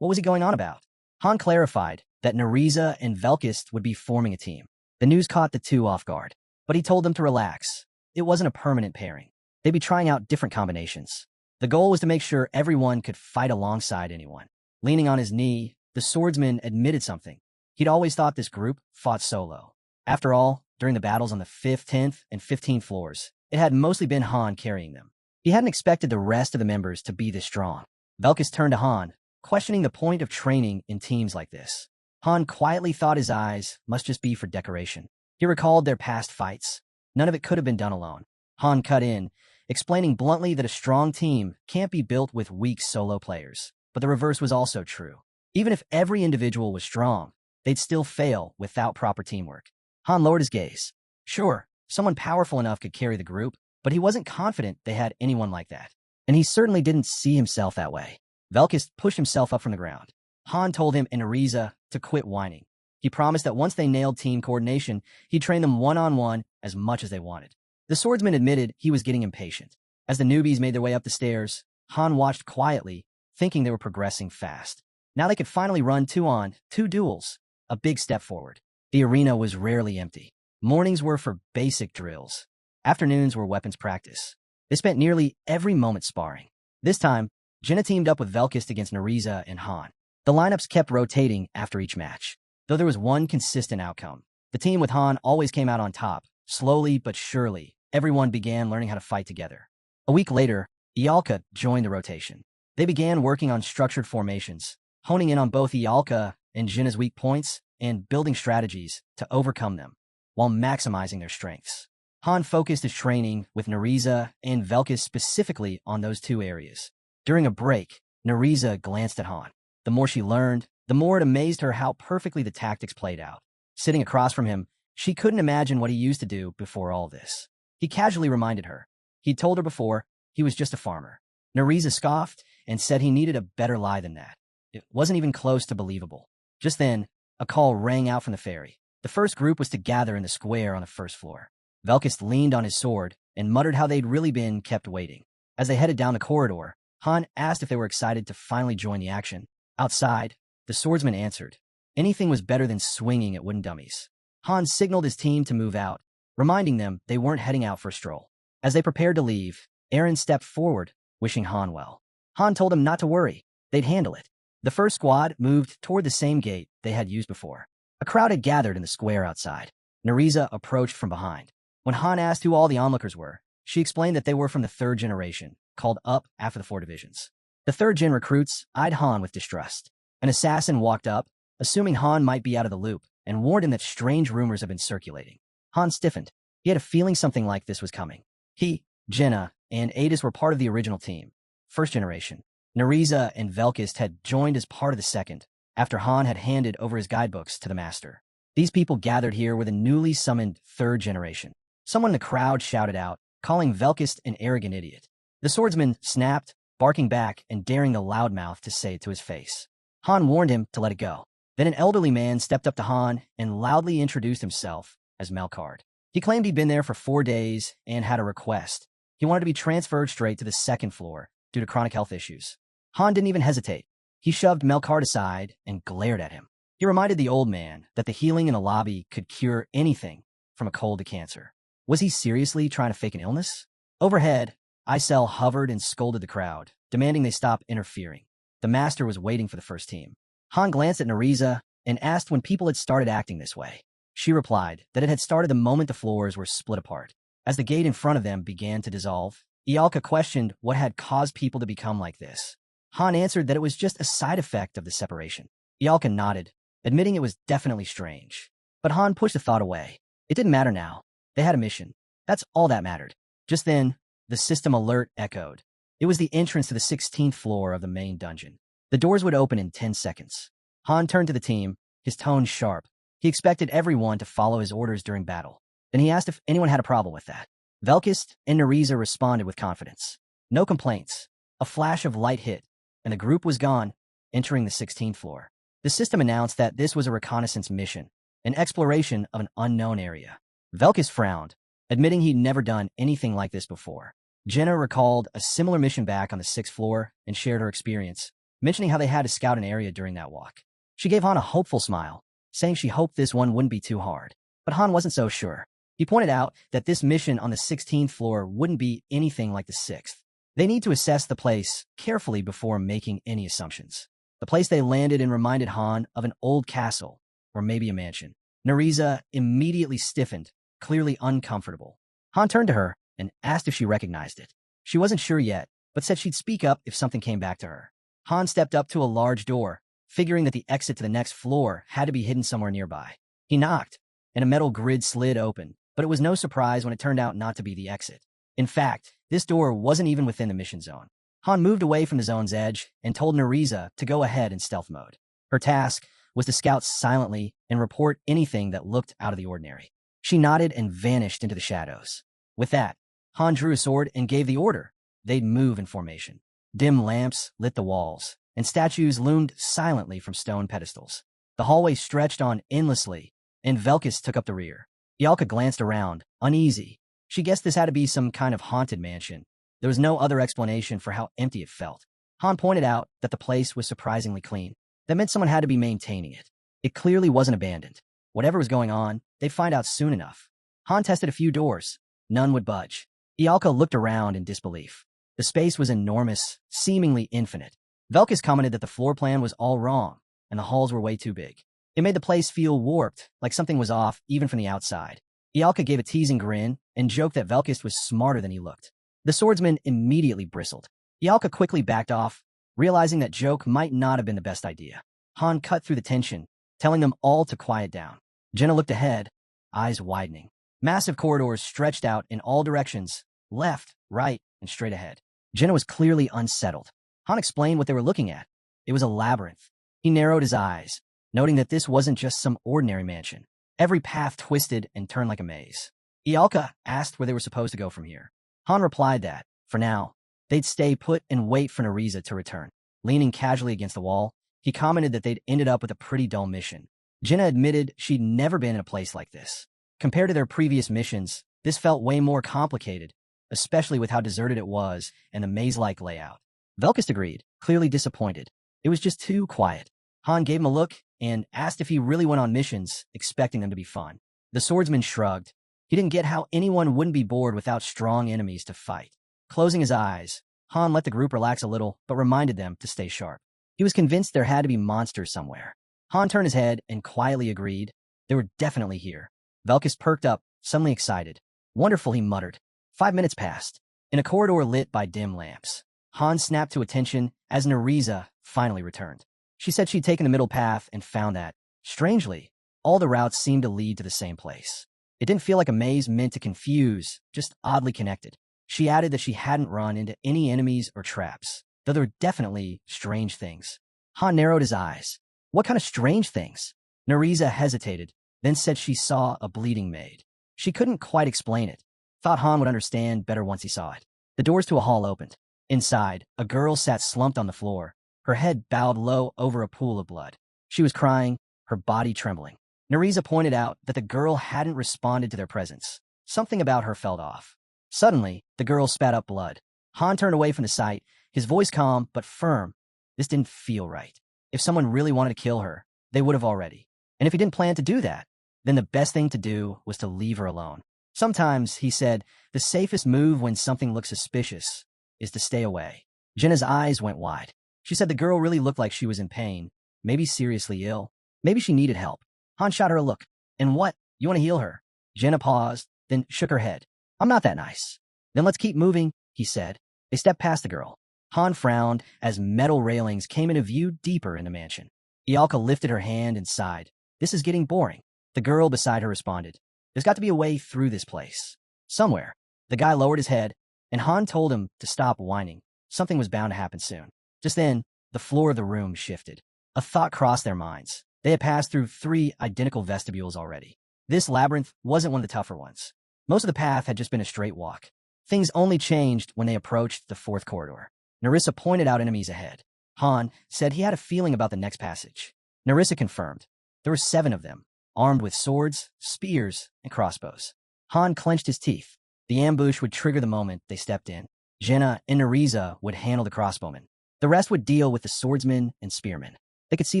What was he going on about? Han clarified that Nariza and Velkist would be forming a team. The news caught the two off guard, but he told them to relax. It wasn't a permanent pairing. They'd be trying out different combinations. The goal was to make sure everyone could fight alongside anyone. Leaning on his knee, the swordsman admitted something. He'd always thought this group fought solo. After all, during the battles on the 5th, 10th, and 15th floors, it had mostly been Han carrying them. He hadn't expected the rest of the members to be this strong. Velkist turned to Han, questioning the point of training in teams like this. Han quietly thought his eyes must just be for decoration. He recalled their past fights. None of it could have been done alone. Han cut in, explaining bluntly that a strong team can't be built with weak solo players. But the reverse was also true. Even if every individual was strong, they'd still fail without proper teamwork. Han lowered his gaze. Sure, someone powerful enough could carry the group, but he wasn't confident they had anyone like that. And he certainly didn't see himself that way. Velkist pushed himself up from the ground. Han told him and Ariza to quit whining. He promised that once they nailed team coordination, he'd train them one-on-one as much as they wanted. The swordsman admitted he was getting impatient. As the newbies made their way up the stairs, Han watched quietly, thinking they were progressing fast. Now they could finally run 2-on-2 duels, a big step forward. The arena was rarely empty. Mornings were for basic drills. Afternoons were weapons practice. They spent nearly every moment sparring. This time, Jenna teamed up with Velkist against Nariza and Han. The lineups kept rotating after each match, though there was one consistent outcome. The team with Han always came out on top. Slowly but surely, everyone began learning how to fight together. A week later, Ialka joined the rotation. They began working on structured formations, honing in on both Ialka and Jenna's weak points and building strategies to overcome them, while maximizing their strengths. Han focused his training with Nariza and Velkist specifically on those two areas. During a break, Nariza glanced at Han. The more she learned, the more it amazed her how perfectly the tactics played out. Sitting across from him, she couldn't imagine what he used to do before all this. He casually reminded her. He'd told her before he was just a farmer. Nariza scoffed and said he needed a better lie than that. It wasn't even close to believable. Just then, a call rang out from the ferry. The first group was to gather in the square on the first floor. Velkist leaned on his sword and muttered how they'd really been kept waiting. As they headed down the corridor, Han asked if they were excited to finally join the action. Outside, the swordsman answered. Anything was better than swinging at wooden dummies. Han signaled his team to move out, reminding them they weren't heading out for a stroll. As they prepared to leave, Aaron stepped forward, wishing Han well. Han told him not to worry. They'd handle it. The first squad moved toward the same gate they had used before. A crowd had gathered in the square outside. Nariza approached from behind. When Han asked who all the onlookers were, she explained that they were from the 3rd generation, called up after the 4 divisions. The 3rd gen recruits eyed Han with distrust. An assassin walked up, assuming Han might be out of the loop, and warned him that strange rumors had been circulating. Han stiffened. He had a feeling something like this was coming. He, Jenna, and Adis were part of the original team, 1st generation. Nariza and Velkist had joined as part of the 2nd, after Han had handed over his guidebooks to the master. These people gathered here with a newly summoned 3rd generation. Someone in the crowd shouted out, calling Velkist an arrogant idiot. The swordsman snapped, barking back and daring the loudmouth to say it to his face. Han warned him to let it go. Then an elderly man stepped up to Han and loudly introduced himself as Melkard. He claimed he'd been there for 4 days and had a request. He wanted to be transferred straight to the 2nd floor due to chronic health issues. Han didn't even hesitate. He shoved Melkard aside and glared at him. He reminded the old man that the healing in the lobby could cure anything from a cold to cancer. Was he seriously trying to fake an illness? Overhead, Isel hovered and scolded the crowd, demanding they stop interfering. The master was waiting for the first team. Han glanced at Nariza and asked when people had started acting this way. She replied that it had started the moment the floors were split apart. As the gate in front of them began to dissolve, Ialka questioned what had caused people to become like this. Han answered that it was just a side effect of the separation. Ialka nodded, admitting it was definitely strange. But Han pushed the thought away. It didn't matter now. They had a mission. That's all that mattered. Just then, the system alert echoed. It was the entrance to the 16th floor of the main dungeon. The doors would open in 10 seconds. Han turned to the team, his tone sharp. He expected everyone to follow his orders during battle. Then he asked if anyone had a problem with that. Velkist and Nariza responded with confidence. No complaints. A flash of light hit, and the group was gone entering the 16th floor. The system announced that this was a reconnaissance mission, an exploration of an unknown area. Velkus frowned, admitting he'd never done anything like this before. Jenna recalled a similar mission back on the 6th floor and shared her experience, mentioning how they had to scout an area during that walk. She gave Han a hopeful smile, saying she hoped this one wouldn't be too hard. But Han wasn't so sure. He pointed out that this mission on the 16th floor wouldn't be anything like the 6th. They need to assess the place carefully before making any assumptions. The place they landed in reminded Han of an old castle, or maybe a mansion. Nariza immediately stiffened, clearly uncomfortable. Han turned to her and asked if she recognized it. She wasn't sure yet, but said she'd speak up if something came back to her. Han stepped up to a large door, figuring that the exit to the next floor had to be hidden somewhere nearby. He knocked, and a metal grid slid open, but it was no surprise when it turned out not to be the exit. In fact, this door wasn't even within the mission zone. Han moved away from the zone's edge and told Nariza to go ahead in stealth mode. Her task was to scout silently and report anything that looked out of the ordinary. She nodded and vanished into the shadows. With that, Han drew a sword and gave the order. They'd move in formation. Dim lamps lit the walls, and statues loomed silently from stone pedestals. The hallway stretched on endlessly, and Velkus took up the rear. Ialka glanced around, uneasy. She guessed this had to be some kind of haunted mansion. There was no other explanation for how empty it felt. Han pointed out that the place was surprisingly clean. That meant someone had to be maintaining it. It clearly wasn't abandoned. Whatever was going on, they'd find out soon enough. Han tested a few doors. None would budge. Ialka looked around in disbelief. The space was enormous, seemingly infinite. Velkus commented that the floor plan was all wrong, and the halls were way too big. It made the place feel warped, like something was off, even from the outside. Ialka gave a teasing grin and joked that Velkus was smarter than he looked. The swordsman immediately bristled. Ialka quickly backed off, realizing that joke might not have been the best idea. Han cut through the tension, telling them all to quiet down. Jenna looked ahead, eyes widening. Massive corridors stretched out in all directions, left, right, and straight ahead. Jenna was clearly unsettled. Han explained what they were looking at. It was a labyrinth. He narrowed his eyes, noting that this wasn't just some ordinary mansion. Every path twisted and turned like a maze. Ialka asked where they were supposed to go from here. Han replied that, for now, they'd stay put and wait for Nariza to return. Leaning casually against the wall, he commented that they'd ended up with a pretty dull mission. Jenna admitted she'd never been in a place like this. Compared to their previous missions, this felt way more complicated, especially with how deserted it was and the maze-like layout. Velkus agreed, clearly disappointed. It was just too quiet. Han gave him a look and asked if he really went on missions, expecting them to be fun. The swordsman shrugged. He didn't get how anyone wouldn't be bored without strong enemies to fight. Closing his eyes, Han let the group relax a little, but reminded them to stay sharp. He was convinced there had to be monsters somewhere. Han turned his head and quietly agreed. They were definitely here. Velkus perked up, suddenly excited. Wonderful, he muttered. 5 minutes passed. In a corridor lit by dim lamps, Han snapped to attention as Nariza finally returned. She said she'd taken the middle path and found that, strangely, all the routes seemed to lead to the same place. It didn't feel like a maze meant to confuse, just oddly connected. She added that she hadn't run into any enemies or traps, though there were definitely strange things. Han narrowed his eyes. What kind of strange things? Nariza hesitated, then said she saw a bleeding maid. She couldn't quite explain it. Thought Han would understand better once he saw it. The doors to a hall opened. Inside, a girl sat slumped on the floor, her head bowed low over a pool of blood. She was crying, her body trembling. Nariza pointed out that the girl hadn't responded to their presence. Something about her felt off. Suddenly, the girl spat up blood. Han turned away from the sight, his voice calm but firm. This didn't feel right. If someone really wanted to kill her, they would have already. And if he didn't plan to do that, then the best thing to do was to leave her alone. Sometimes, he said, the safest move when something looks suspicious is to stay away. Jenna's eyes went wide. She said the girl really looked like she was in pain, maybe seriously ill. Maybe she needed help. Han shot her a look. And what? You want to heal her? Jenna paused, then shook her head. I'm not that nice. Then let's keep moving, he said. They stepped past the girl. Han frowned as metal railings came into view deeper in the mansion. Ialka lifted her hand and sighed. This is getting boring. The girl beside her responded. There's got to be a way through this place. Somewhere. The guy lowered his head, and Han told him to stop whining. Something was bound to happen soon. Just then, the floor of the room shifted. A thought crossed their minds. They had passed through 3 identical vestibules already. This labyrinth wasn't one of the tougher ones. Most of the path had just been a straight walk. Things only changed when they approached the 4th corridor. Narissa pointed out enemies ahead. Han said he had a feeling about the next passage. Narissa confirmed. There were 7 of them, armed with swords, spears, and crossbows. Han clenched his teeth. The ambush would trigger the moment they stepped in. Jenna and Narisa would handle the crossbowmen. The rest would deal with the swordsmen and spearmen. They could see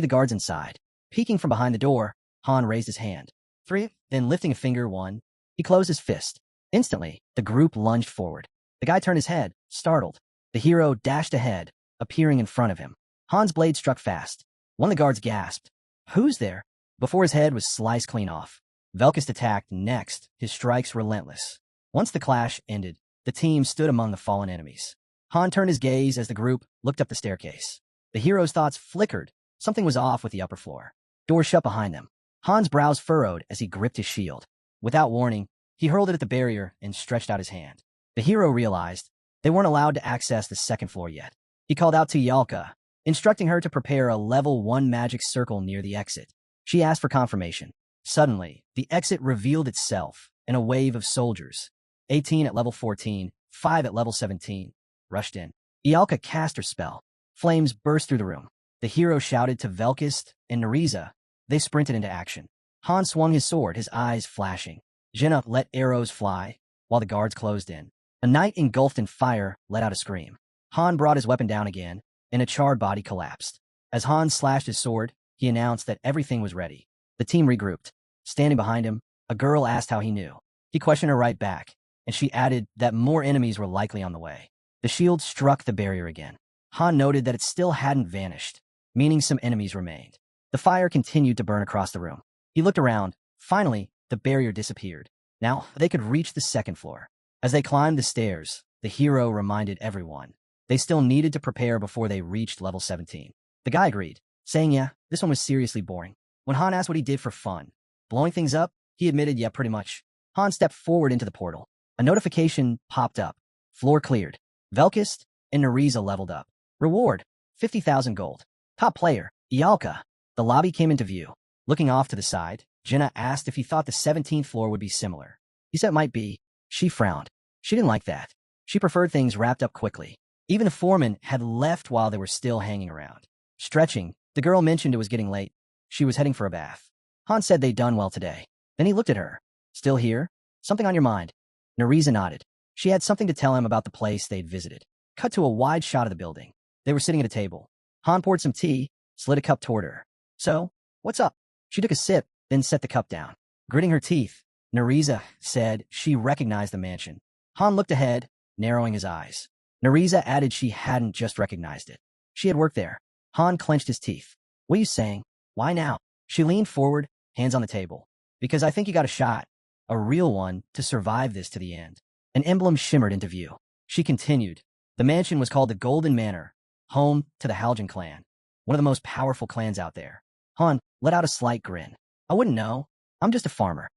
the guards inside. Peeking from behind the door, Han raised his hand. 3, then lifting a finger 1, he closed his fist. Instantly, the group lunged forward. The guy turned his head, startled. The hero dashed ahead, appearing in front of him. Han's blade struck fast. One of the guards gasped. "Who's there?" Before his head was sliced clean off. Velkist attacked next, his strikes relentless. Once the clash ended, the team stood among the fallen enemies. Han turned his gaze as the group looked up the staircase. The hero's thoughts flickered. Something was off with the upper floor. Doors shut behind them. Han's brows furrowed as he gripped his shield. Without warning, he hurled it at the barrier and stretched out his hand. The hero realized they weren't allowed to access the second floor yet. He called out to Yalka, instructing her to prepare a level 1 magic circle near the exit. She asked for confirmation. Suddenly, the exit revealed itself, and a wave of soldiers, 18 at level 14, 5 at level 17, rushed in. Yalka cast her spell. Flames burst through the room. The hero shouted to Velkist and Narisa. They sprinted into action. Han swung his sword, his eyes flashing. Jenna let arrows fly, while the guards closed in. A knight engulfed in fire let out a scream. Han brought his weapon down again, and a charred body collapsed. As Han slashed his sword, he announced that everything was ready. The team regrouped. Standing behind him, a girl asked how he knew. He questioned her right back, and she added that more enemies were likely on the way. The shield struck the barrier again. Han noted that it still hadn't vanished, meaning some enemies remained. The fire continued to burn across the room. He looked around. Finally, the barrier disappeared. Now, they could reach the second floor. As they climbed the stairs, the hero reminded everyone they still needed to prepare before they reached level 17. The guy agreed, saying, yeah, this one was seriously boring. When Han asked what he did for fun, blowing things up, he admitted, yeah, pretty much. Han stepped forward into the portal. A notification popped up. Floor cleared. Velkist and Narisa leveled up. Reward, 50,000 gold. Top player, Yalka. The lobby came into view. Looking off to the side, Jenna asked if he thought the 17th floor would be similar. He said it might be. She frowned. She didn't like that. She preferred things wrapped up quickly. Even the foreman had left while they were still hanging around. Stretching, the girl mentioned it was getting late. She was heading for a bath. Han said they'd done well today. Then he looked at her. Still here? Something on your mind? Narisa nodded. She had something to tell him about the place they'd visited. Cut to a wide shot of the building. They were sitting at a table. Han poured some tea, slid a cup toward her. So, what's up? She took a sip, then set the cup down. Gritting her teeth, Narisa said she recognized the mansion. Han looked ahead, narrowing his eyes. Narisa added she hadn't just recognized it. She had worked there. Han clenched his teeth. What are you saying? Why now? She leaned forward, hands on the table. Because I think you got a shot. A real one to survive this to the end. An emblem shimmered into view. She continued. The mansion was called the Golden Manor, home to the Haljan clan, one of the most powerful clans out there. Han let out a slight grin. I wouldn't know. I'm just a farmer.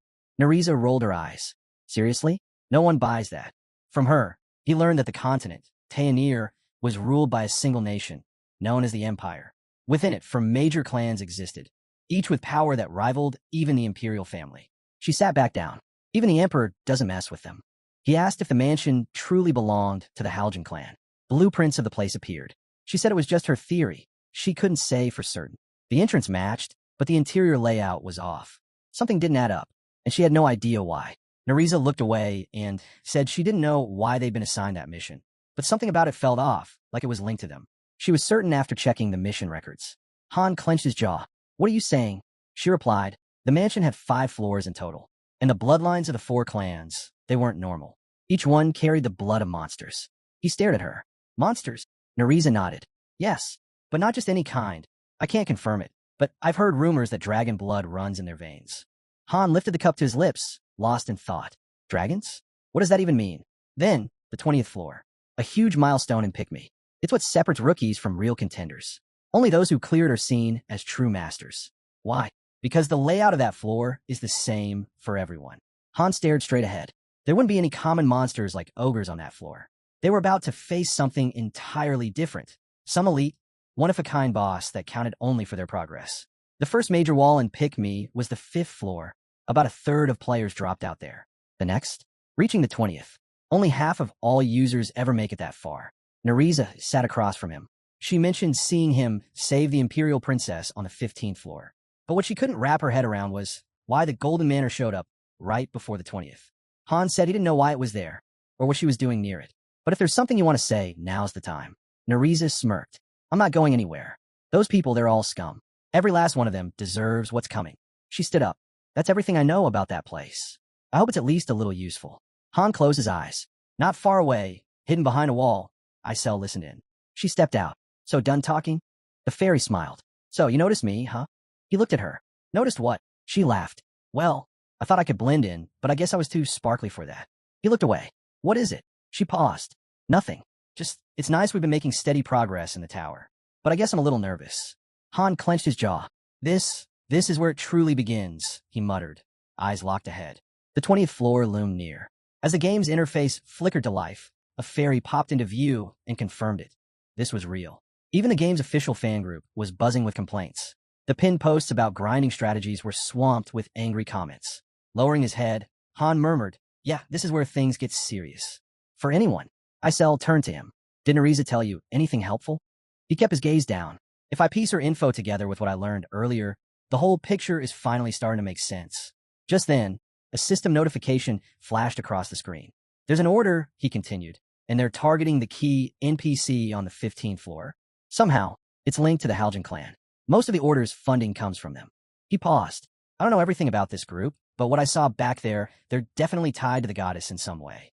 Narisa rolled her eyes. Seriously? No one buys that. From her, he learned that the continent, Tayanir, was ruled by a single nation, known as the Empire. Within it, major clans existed, each with power that rivaled even the imperial family. She sat back down. Even the emperor doesn't mess with them. He asked if the mansion truly belonged to the Haljan clan. Blueprints of the place appeared. She said it was just her theory. She couldn't say for certain. The entrance matched, but the interior layout was off. Something didn't add up, and she had no idea why. Narisa looked away and said she didn't know why they'd been assigned that mission, but something about it felt off, like it was linked to them. She was certain after checking the mission records. Han clenched his jaw. What are you saying? She replied, the mansion had 5 floors in total, and the bloodlines of the 4 clans, they weren't normal. Each one carried the blood of monsters. He stared at her. Monsters? Narisa nodded. Yes, but not just any kind. I can't confirm it, but I've heard rumors that dragon blood runs in their veins. Han lifted the cup to his lips, lost in thought. Dragons? What does that even mean? Then, the 20th floor. A huge milestone in Pikmi. It's what separates rookies from real contenders. Only those who cleared are seen as true masters. Why? Because the layout of that floor is the same for everyone. Han stared straight ahead. There wouldn't be any common monsters like ogres on that floor. They were about to face something entirely different. Some elite, one-of-a-kind boss that counted only for their progress. The first major wall in Pikmi was the 5th floor. About a third of players dropped out there. The next, reaching the 20th. Only half of all users ever make it that far. Narisa sat across from him. She mentioned seeing him save the Imperial Princess on the 15th floor. But what she couldn't wrap her head around was why the Golden Manor showed up right before the 20th. Han said he didn't know why it was there, or what she was doing near it. But if there's something you want to say, now's the time. Nerissa smirked. I'm not going anywhere. Those people, they're all scum. Every last one of them deserves what's coming. She stood up. That's everything I know about that place. I hope it's at least a little useful. Han closed his eyes. Not far away, hidden behind a wall, Isel listened in. She stepped out. So done talking? The fairy smiled. So you noticed me, huh? He looked at her. Noticed what? She laughed. Well, I thought I could blend in, but I guess I was too sparkly for that. He looked away. What is it? She paused. Nothing. Just, it's nice we've been making steady progress in the tower. But I guess I'm a little nervous. Han clenched his jaw. This is where it truly begins, he muttered, eyes locked ahead. The 20th floor loomed near. As the game's interface flickered to life, a fairy popped into view and confirmed it. This was real. Even the game's official fan group was buzzing with complaints. The pinned posts about grinding strategies were swamped with angry comments. Lowering his head, Han murmured, yeah, this is where things get serious. For anyone. Isel turned to him. Did Nerissa tell you anything helpful? He kept his gaze down. If I piece her info together with what I learned earlier, the whole picture is finally starting to make sense. Just then, a system notification flashed across the screen. There's an order, he continued, and they're targeting the key NPC on the 15th floor. Somehow, it's linked to the Haljan clan. Most of the order's funding comes from them. He paused. I don't know everything about this group, but what I saw back there, they're definitely tied to the goddess in some way.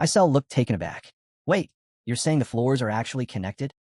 Isel looked taken aback. Wait, you're saying the floors are actually connected?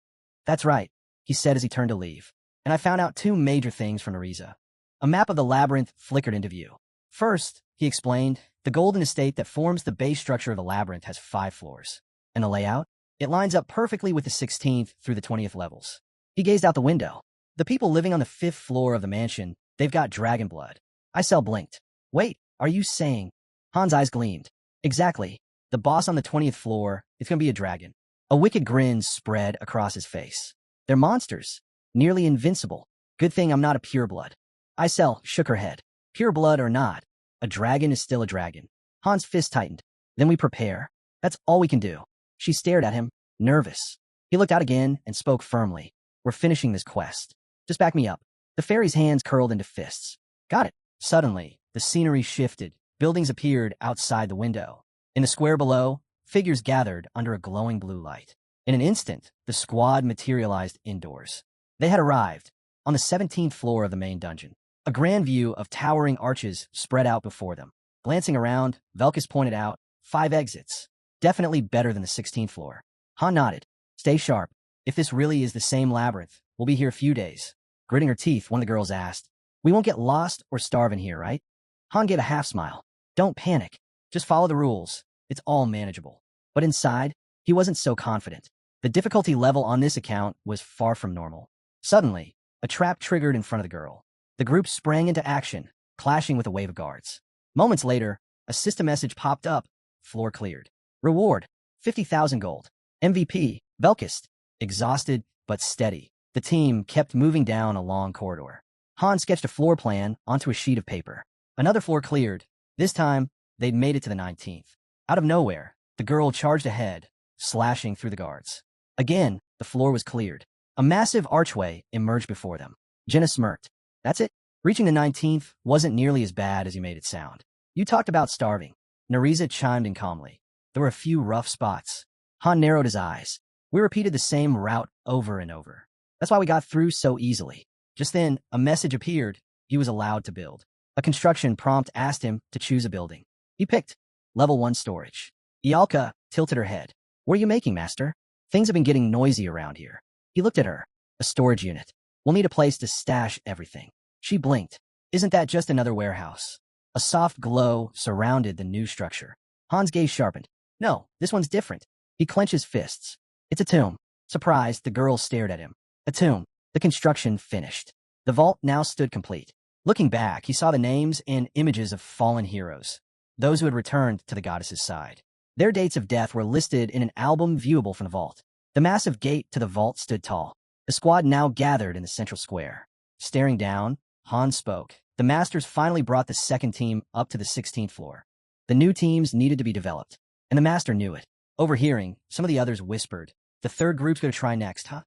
That's right, he said as he turned to leave. And I found out two major things from Nerissa. A map of the labyrinth flickered into view. First, he explained, the golden estate that forms the base structure of the labyrinth has 5 floors. And the layout? It lines up perfectly with the 16th through the 20th levels. He gazed out the window. The people living on the 5th floor of the mansion, they've got dragon blood. Isel blinked. Wait, are you saying? Han's eyes gleamed. Exactly. The boss on the 20th floor is going to be a dragon. A wicked grin spread across his face. They're monsters. Nearly invincible. Good thing I'm not a pureblood. Isel shook her head. Pureblood or not, a dragon is still a dragon. Han's fist tightened. Then we prepare. That's all we can do. She stared at him, nervous. He looked out again and spoke firmly. We're finishing this quest. Just back me up. The fairy's hands curled into fists. Got it. Suddenly, the scenery shifted. Buildings appeared outside the window. In the square below, figures gathered under a glowing blue light. In an instant, the squad materialized indoors. They had arrived on the 17th floor of the main dungeon. A grand view of towering arches spread out before them. Glancing around, Velkus pointed out, 5 exits. Definitely better than the 16th floor. Han nodded. Stay sharp. If this really is the same labyrinth, we'll be here a few days. Gritting her teeth, one of the girls asked, we won't get lost or starve in here, right? Han gave a half smile. Don't panic. Just follow the rules. It's all manageable. But inside, he wasn't so confident. The difficulty level on this account was far from normal. Suddenly, a trap triggered in front of the girl. The group sprang into action, clashing with a wave of guards. Moments later, a system message popped up. Floor cleared. Reward, 50,000 gold. MVP, Velkus. Exhausted, but steady. The team kept moving down a long corridor. Han sketched a floor plan onto a sheet of paper. Another floor cleared. This time, they'd made it to the 19th. Out of nowhere, the girl charged ahead, slashing through the guards. Again, the floor was cleared. A massive archway emerged before them. Jenna smirked. That's it? Reaching the 19th wasn't nearly as bad as you made it sound. You talked about starving. Nerissa chimed in calmly. There were a few rough spots. Han narrowed his eyes. We repeated the same route over and over. That's why we got through so easily. Just then, a message appeared. He was allowed to build. A construction prompt asked him to choose a building. He picked Level 1 storage. Ialka tilted her head. What are you making, master? Things have been getting noisy around here. He looked at her. A storage unit. We'll need a place to stash everything. She blinked. Isn't that just another warehouse? A soft glow surrounded the new structure. Han's gaze sharpened. No, this one's different. He clenched his fists. It's a tomb. Surprised, the girl stared at him. A tomb. The construction finished. The vault now stood complete. Looking back, he saw the names and images of fallen heroes, those who had returned to the goddess's side. Their dates of death were listed in an album viewable from the vault. The massive gate to the vault stood tall. The squad now gathered in the central square. Staring down, Han spoke. The masters finally brought the second team up to the 16th floor. The new teams needed to be developed, and the master knew it. Overhearing, some of the others whispered, the third group's going to try next, huh?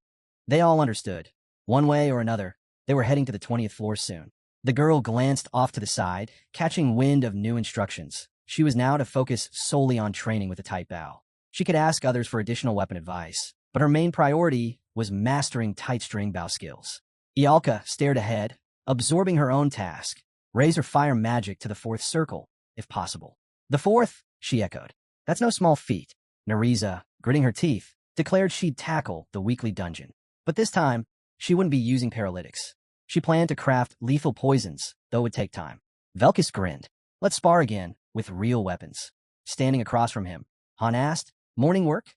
They all understood. One way or another, they were heading to the 20th floor soon. The girl glanced off to the side, catching wind of new instructions. She was now to focus solely on training with a tight bow. She could ask others for additional weapon advice, but her main priority was mastering tight string bow skills. Ialka stared ahead, absorbing her own task. Raise her fire magic to the fourth circle, if possible. The fourth? She echoed. That's no small feat. Nariza, gritting her teeth, declared she'd tackle the weekly dungeon. But this time, she wouldn't be using paralytics. She planned to craft lethal poisons, though it would take time. Velkus grinned. Let's spar again, with real weapons. Standing across from him, Han asked, morning work?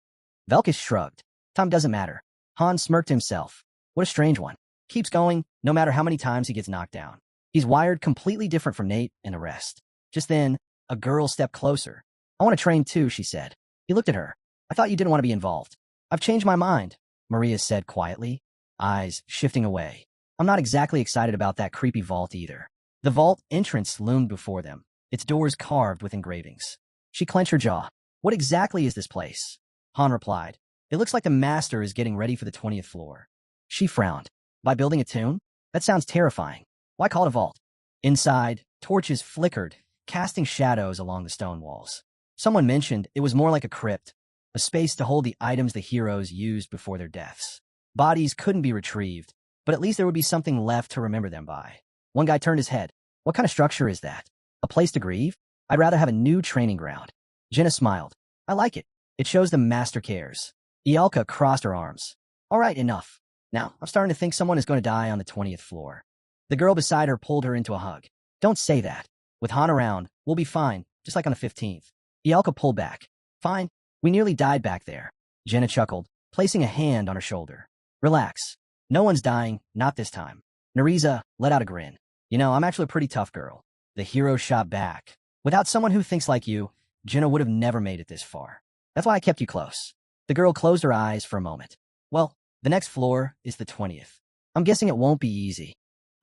Velkus shrugged. Time doesn't matter. Han smirked himself. What a strange one. Keeps going, no matter how many times he gets knocked down. He's wired completely different from Nate and the rest. Just then, a girl stepped closer. I want to train too, she said. He looked at her. I thought you didn't want to be involved. I've changed my mind, Maria said quietly, eyes shifting away. I'm not exactly excited about that creepy vault either. The vault entrance loomed before them, its doors carved with engravings. She clenched her jaw. What exactly is this place? Han replied. It looks like the master is getting ready for the 20th floor. She frowned. By building a tomb? That sounds terrifying. Why call it a vault? Inside, torches flickered, casting shadows along the stone walls. Someone mentioned it was more like a crypt, a space to hold the items the heroes used before their deaths. Bodies couldn't be retrieved, but at least there would be something left to remember them by. One guy turned his head. What kind of structure is that? A place to grieve? I'd rather have a new training ground. Jenna smiled. I like it. It shows the master cares. Ialka crossed her arms. All right, enough. Now, I'm starting to think someone is going to die on the 20th floor. The girl beside her pulled her into a hug. Don't say that. With Han around, we'll be fine, just like on the 15th. Ialka pulled back. Fine. We nearly died back there. Jenna chuckled, placing a hand on her shoulder. Relax. No one's dying, not this time. Nariza let out a grin. You know, I'm actually a pretty tough girl. The hero shot back. Without someone who thinks like you, Jenna would have never made it this far. That's why I kept you close. The girl closed her eyes for a moment. Well, the next floor is the 20th. I'm guessing it won't be easy.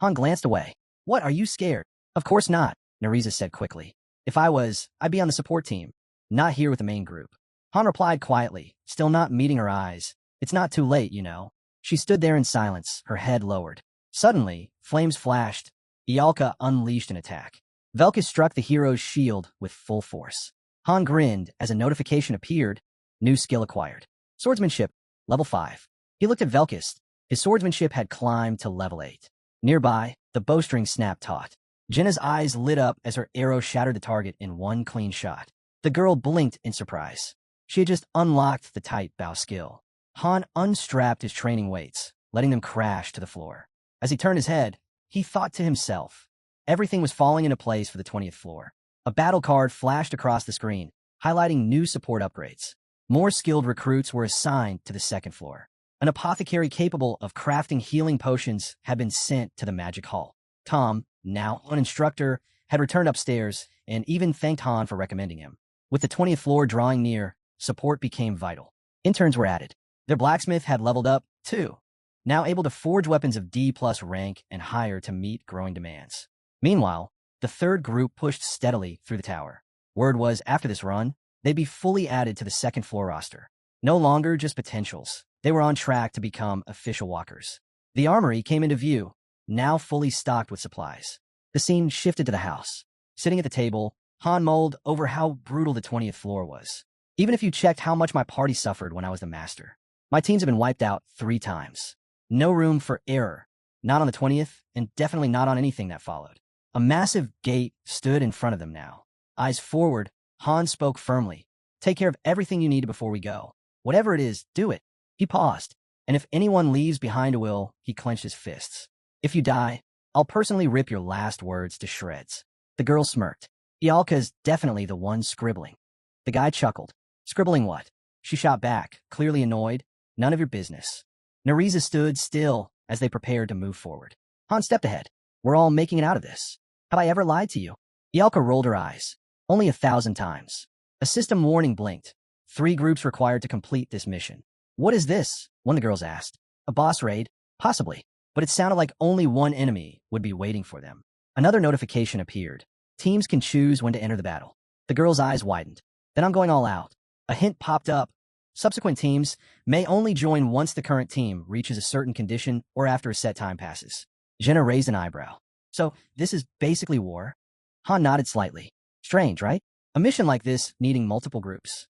Han glanced away. What, are you scared? Of course not, Nariza said quickly. If I was, I'd be on the support team, not here with the main group. Han replied quietly, still not meeting her eyes. It's not too late, you know. She stood there in silence, her head lowered. Suddenly, flames flashed. Ialka unleashed an attack. Velkus struck the hero's shield with full force. Han grinned as a notification appeared. New skill acquired. Swordsmanship, level 5. He looked at Velkus. His swordsmanship had climbed to level 8. Nearby, the bowstring snapped taut. Jenna's eyes lit up as her arrow shattered the target in one clean shot. The girl blinked in surprise. She had just unlocked the tight bow skill. Han unstrapped his training weights, letting them crash to the floor. As he turned his head, he thought to himself. Everything was falling into place for the 20th floor. A battle card flashed across the screen, highlighting new support upgrades. More skilled recruits were assigned to the second floor. An apothecary capable of crafting healing potions had been sent to the magic hall. Tom, now an instructor, had returned upstairs and even thanked Han for recommending him. With the 20th floor drawing near, support became vital. Interns were added. Their blacksmith had leveled up, too, now able to forge weapons of D+ rank and higher to meet growing demands. Meanwhile, the third group pushed steadily through the tower. Word was, after this run, they'd be fully added to the second floor roster. No longer just potentials. They were on track to become official walkers. The armory came into view, now fully stocked with supplies. The scene shifted to the house. Sitting at the table, Han mulled over how brutal the 20th floor was. Even if you checked how much my party suffered when I was the master. My teams have been wiped out 3 times. No room for error. Not on the 20th, and definitely not on anything that followed. A massive gate stood in front of them now. Eyes forward, Han spoke firmly. Take care of everything you need before we go. Whatever it is, do it. He paused. And if anyone leaves behind a will, he clenched his fists. If you die, I'll personally rip your last words to shreds. The girl smirked. Ialka's definitely the one scribbling. The guy chuckled. Scribbling what? She shot back, clearly annoyed. None of your business. Nariza stood still as they prepared to move forward. Han stepped ahead. We're all making it out of this. Have I ever lied to you? Ialka rolled her eyes. Only 1,000 times. A system warning blinked. 3 groups required to complete this mission. What is this? One of the girls asked. A boss raid? Possibly. But it sounded like only one enemy would be waiting for them. Another notification appeared. Teams can choose when to enter the battle. The girl's eyes widened. Then I'm going all out. A hint popped up. Subsequent teams may only join once the current team reaches a certain condition or after a set time passes. Jenna raised an eyebrow. So, this is basically war? Han nodded slightly. Strange, right? A mission like this needing multiple groups.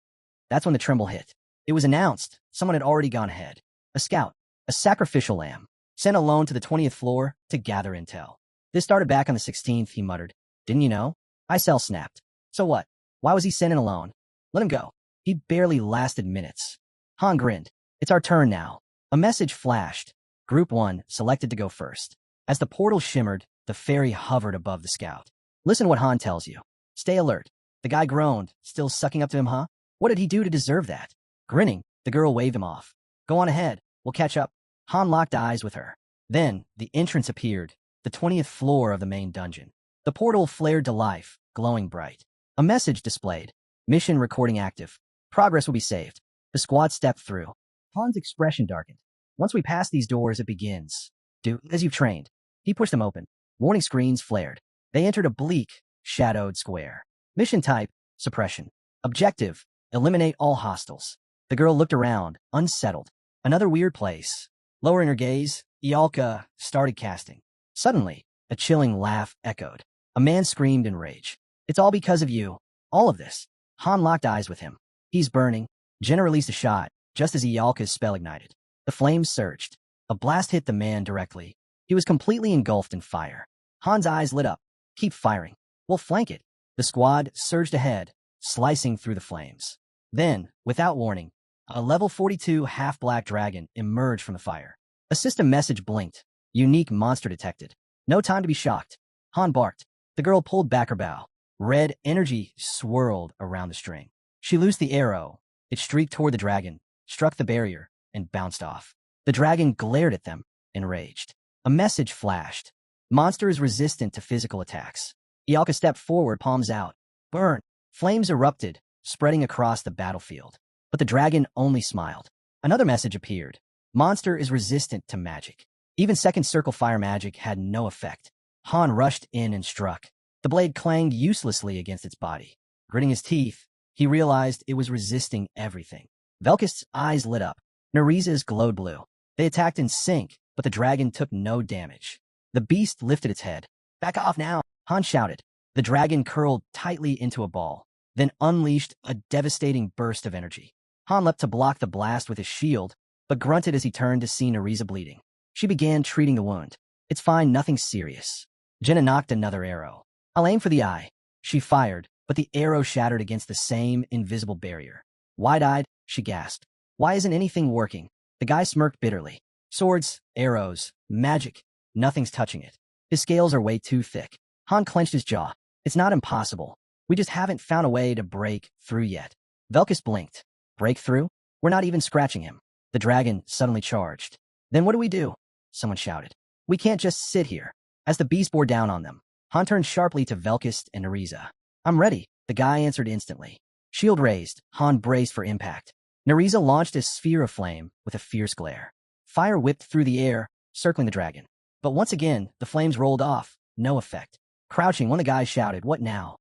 That's when the tremble hit. It was announced someone had already gone ahead. A scout, a sacrificial lamb, sent alone to the 20th floor to gather intel. This started back on the 16th, he muttered. Didn't you know? Icel snapped. So what? Why was he sent in alone? Let him go. He barely lasted minutes. Han grinned. It's our turn now. A message flashed. Group 1 selected to go first. As the portal shimmered, the fairy hovered above the scout. Listen what Han tells you. Stay alert. The guy groaned. Still sucking up to him, huh? What did he do to deserve that? Grinning, the girl waved him off. Go on ahead. We'll catch up. Han locked eyes with her. Then, the entrance appeared, the 20th floor of the main dungeon. The portal flared to life, glowing bright. A message displayed. Mission recording active. Progress will be saved. The squad stepped through. Han's expression darkened. Once we pass these doors, it begins. Do as you've trained. He pushed them open. Warning screens flared. They entered a bleak, shadowed square. Mission type, suppression. Objective, eliminate all hostiles. The girl looked around, unsettled. Another weird place. Lowering her gaze, Ialka started casting. Suddenly, a chilling laugh echoed. A man screamed in rage. It's all because of you. All of this. Han locked eyes with him. He's burning. Jenna released a shot, just as Ialka's spell ignited. The flames surged. A blast hit the man directly. He was completely engulfed in fire. Han's eyes lit up. Keep firing. We'll flank it. The squad surged ahead, slicing through the flames. Then, without warning, a level 42 half-black dragon emerged from the fire. A system message blinked. Unique monster detected. No time to be shocked. Han barked. The girl pulled back her bow. Red energy swirled around the string. She loosed the arrow. It streaked toward the dragon, struck the barrier, and bounced off. The dragon glared at them, enraged. A message flashed. Monster is resistant to physical attacks. Ialka stepped forward, palms out. Burn! Flames erupted, spreading across the battlefield. But the dragon only smiled. Another message appeared. Monster is resistant to magic. Even second circle fire magic had no effect. Han rushed in and struck. The blade clanged uselessly against its body. Gritting his teeth, he realized it was resisting everything. Velkist's eyes lit up. Neriza's glowed blue. They attacked in sync, but the dragon took no damage. The beast lifted its head. Back off now, Han shouted. The dragon curled tightly into a ball, then unleashed a devastating burst of energy. Han leapt to block the blast with his shield, but grunted as he turned to see Neriza bleeding. She began treating the wound. It's fine, nothing serious. Jenna knocked another arrow. I'll aim for the eye. She fired, but the arrow shattered against the same invisible barrier. Wide-eyed, she gasped. Why isn't anything working? The guy smirked bitterly. Swords, arrows, magic. Nothing's touching it. His scales are way too thick. Han clenched his jaw. It's not impossible. We just haven't found a way to break through yet. Velkist blinked. Break through? We're not even scratching him. The dragon suddenly charged. Then what do we do? Someone shouted. We can't just sit here. As the beast bore down on them, Han turned sharply to Velkist and Neriza. I'm ready, the guy answered instantly. Shield raised, Han braced for impact. Neriza launched a sphere of flame with a fierce glare. Fire whipped through the air, circling the dragon. But once again, the flames rolled off, no effect. Crouching, one of the guys shouted, What now?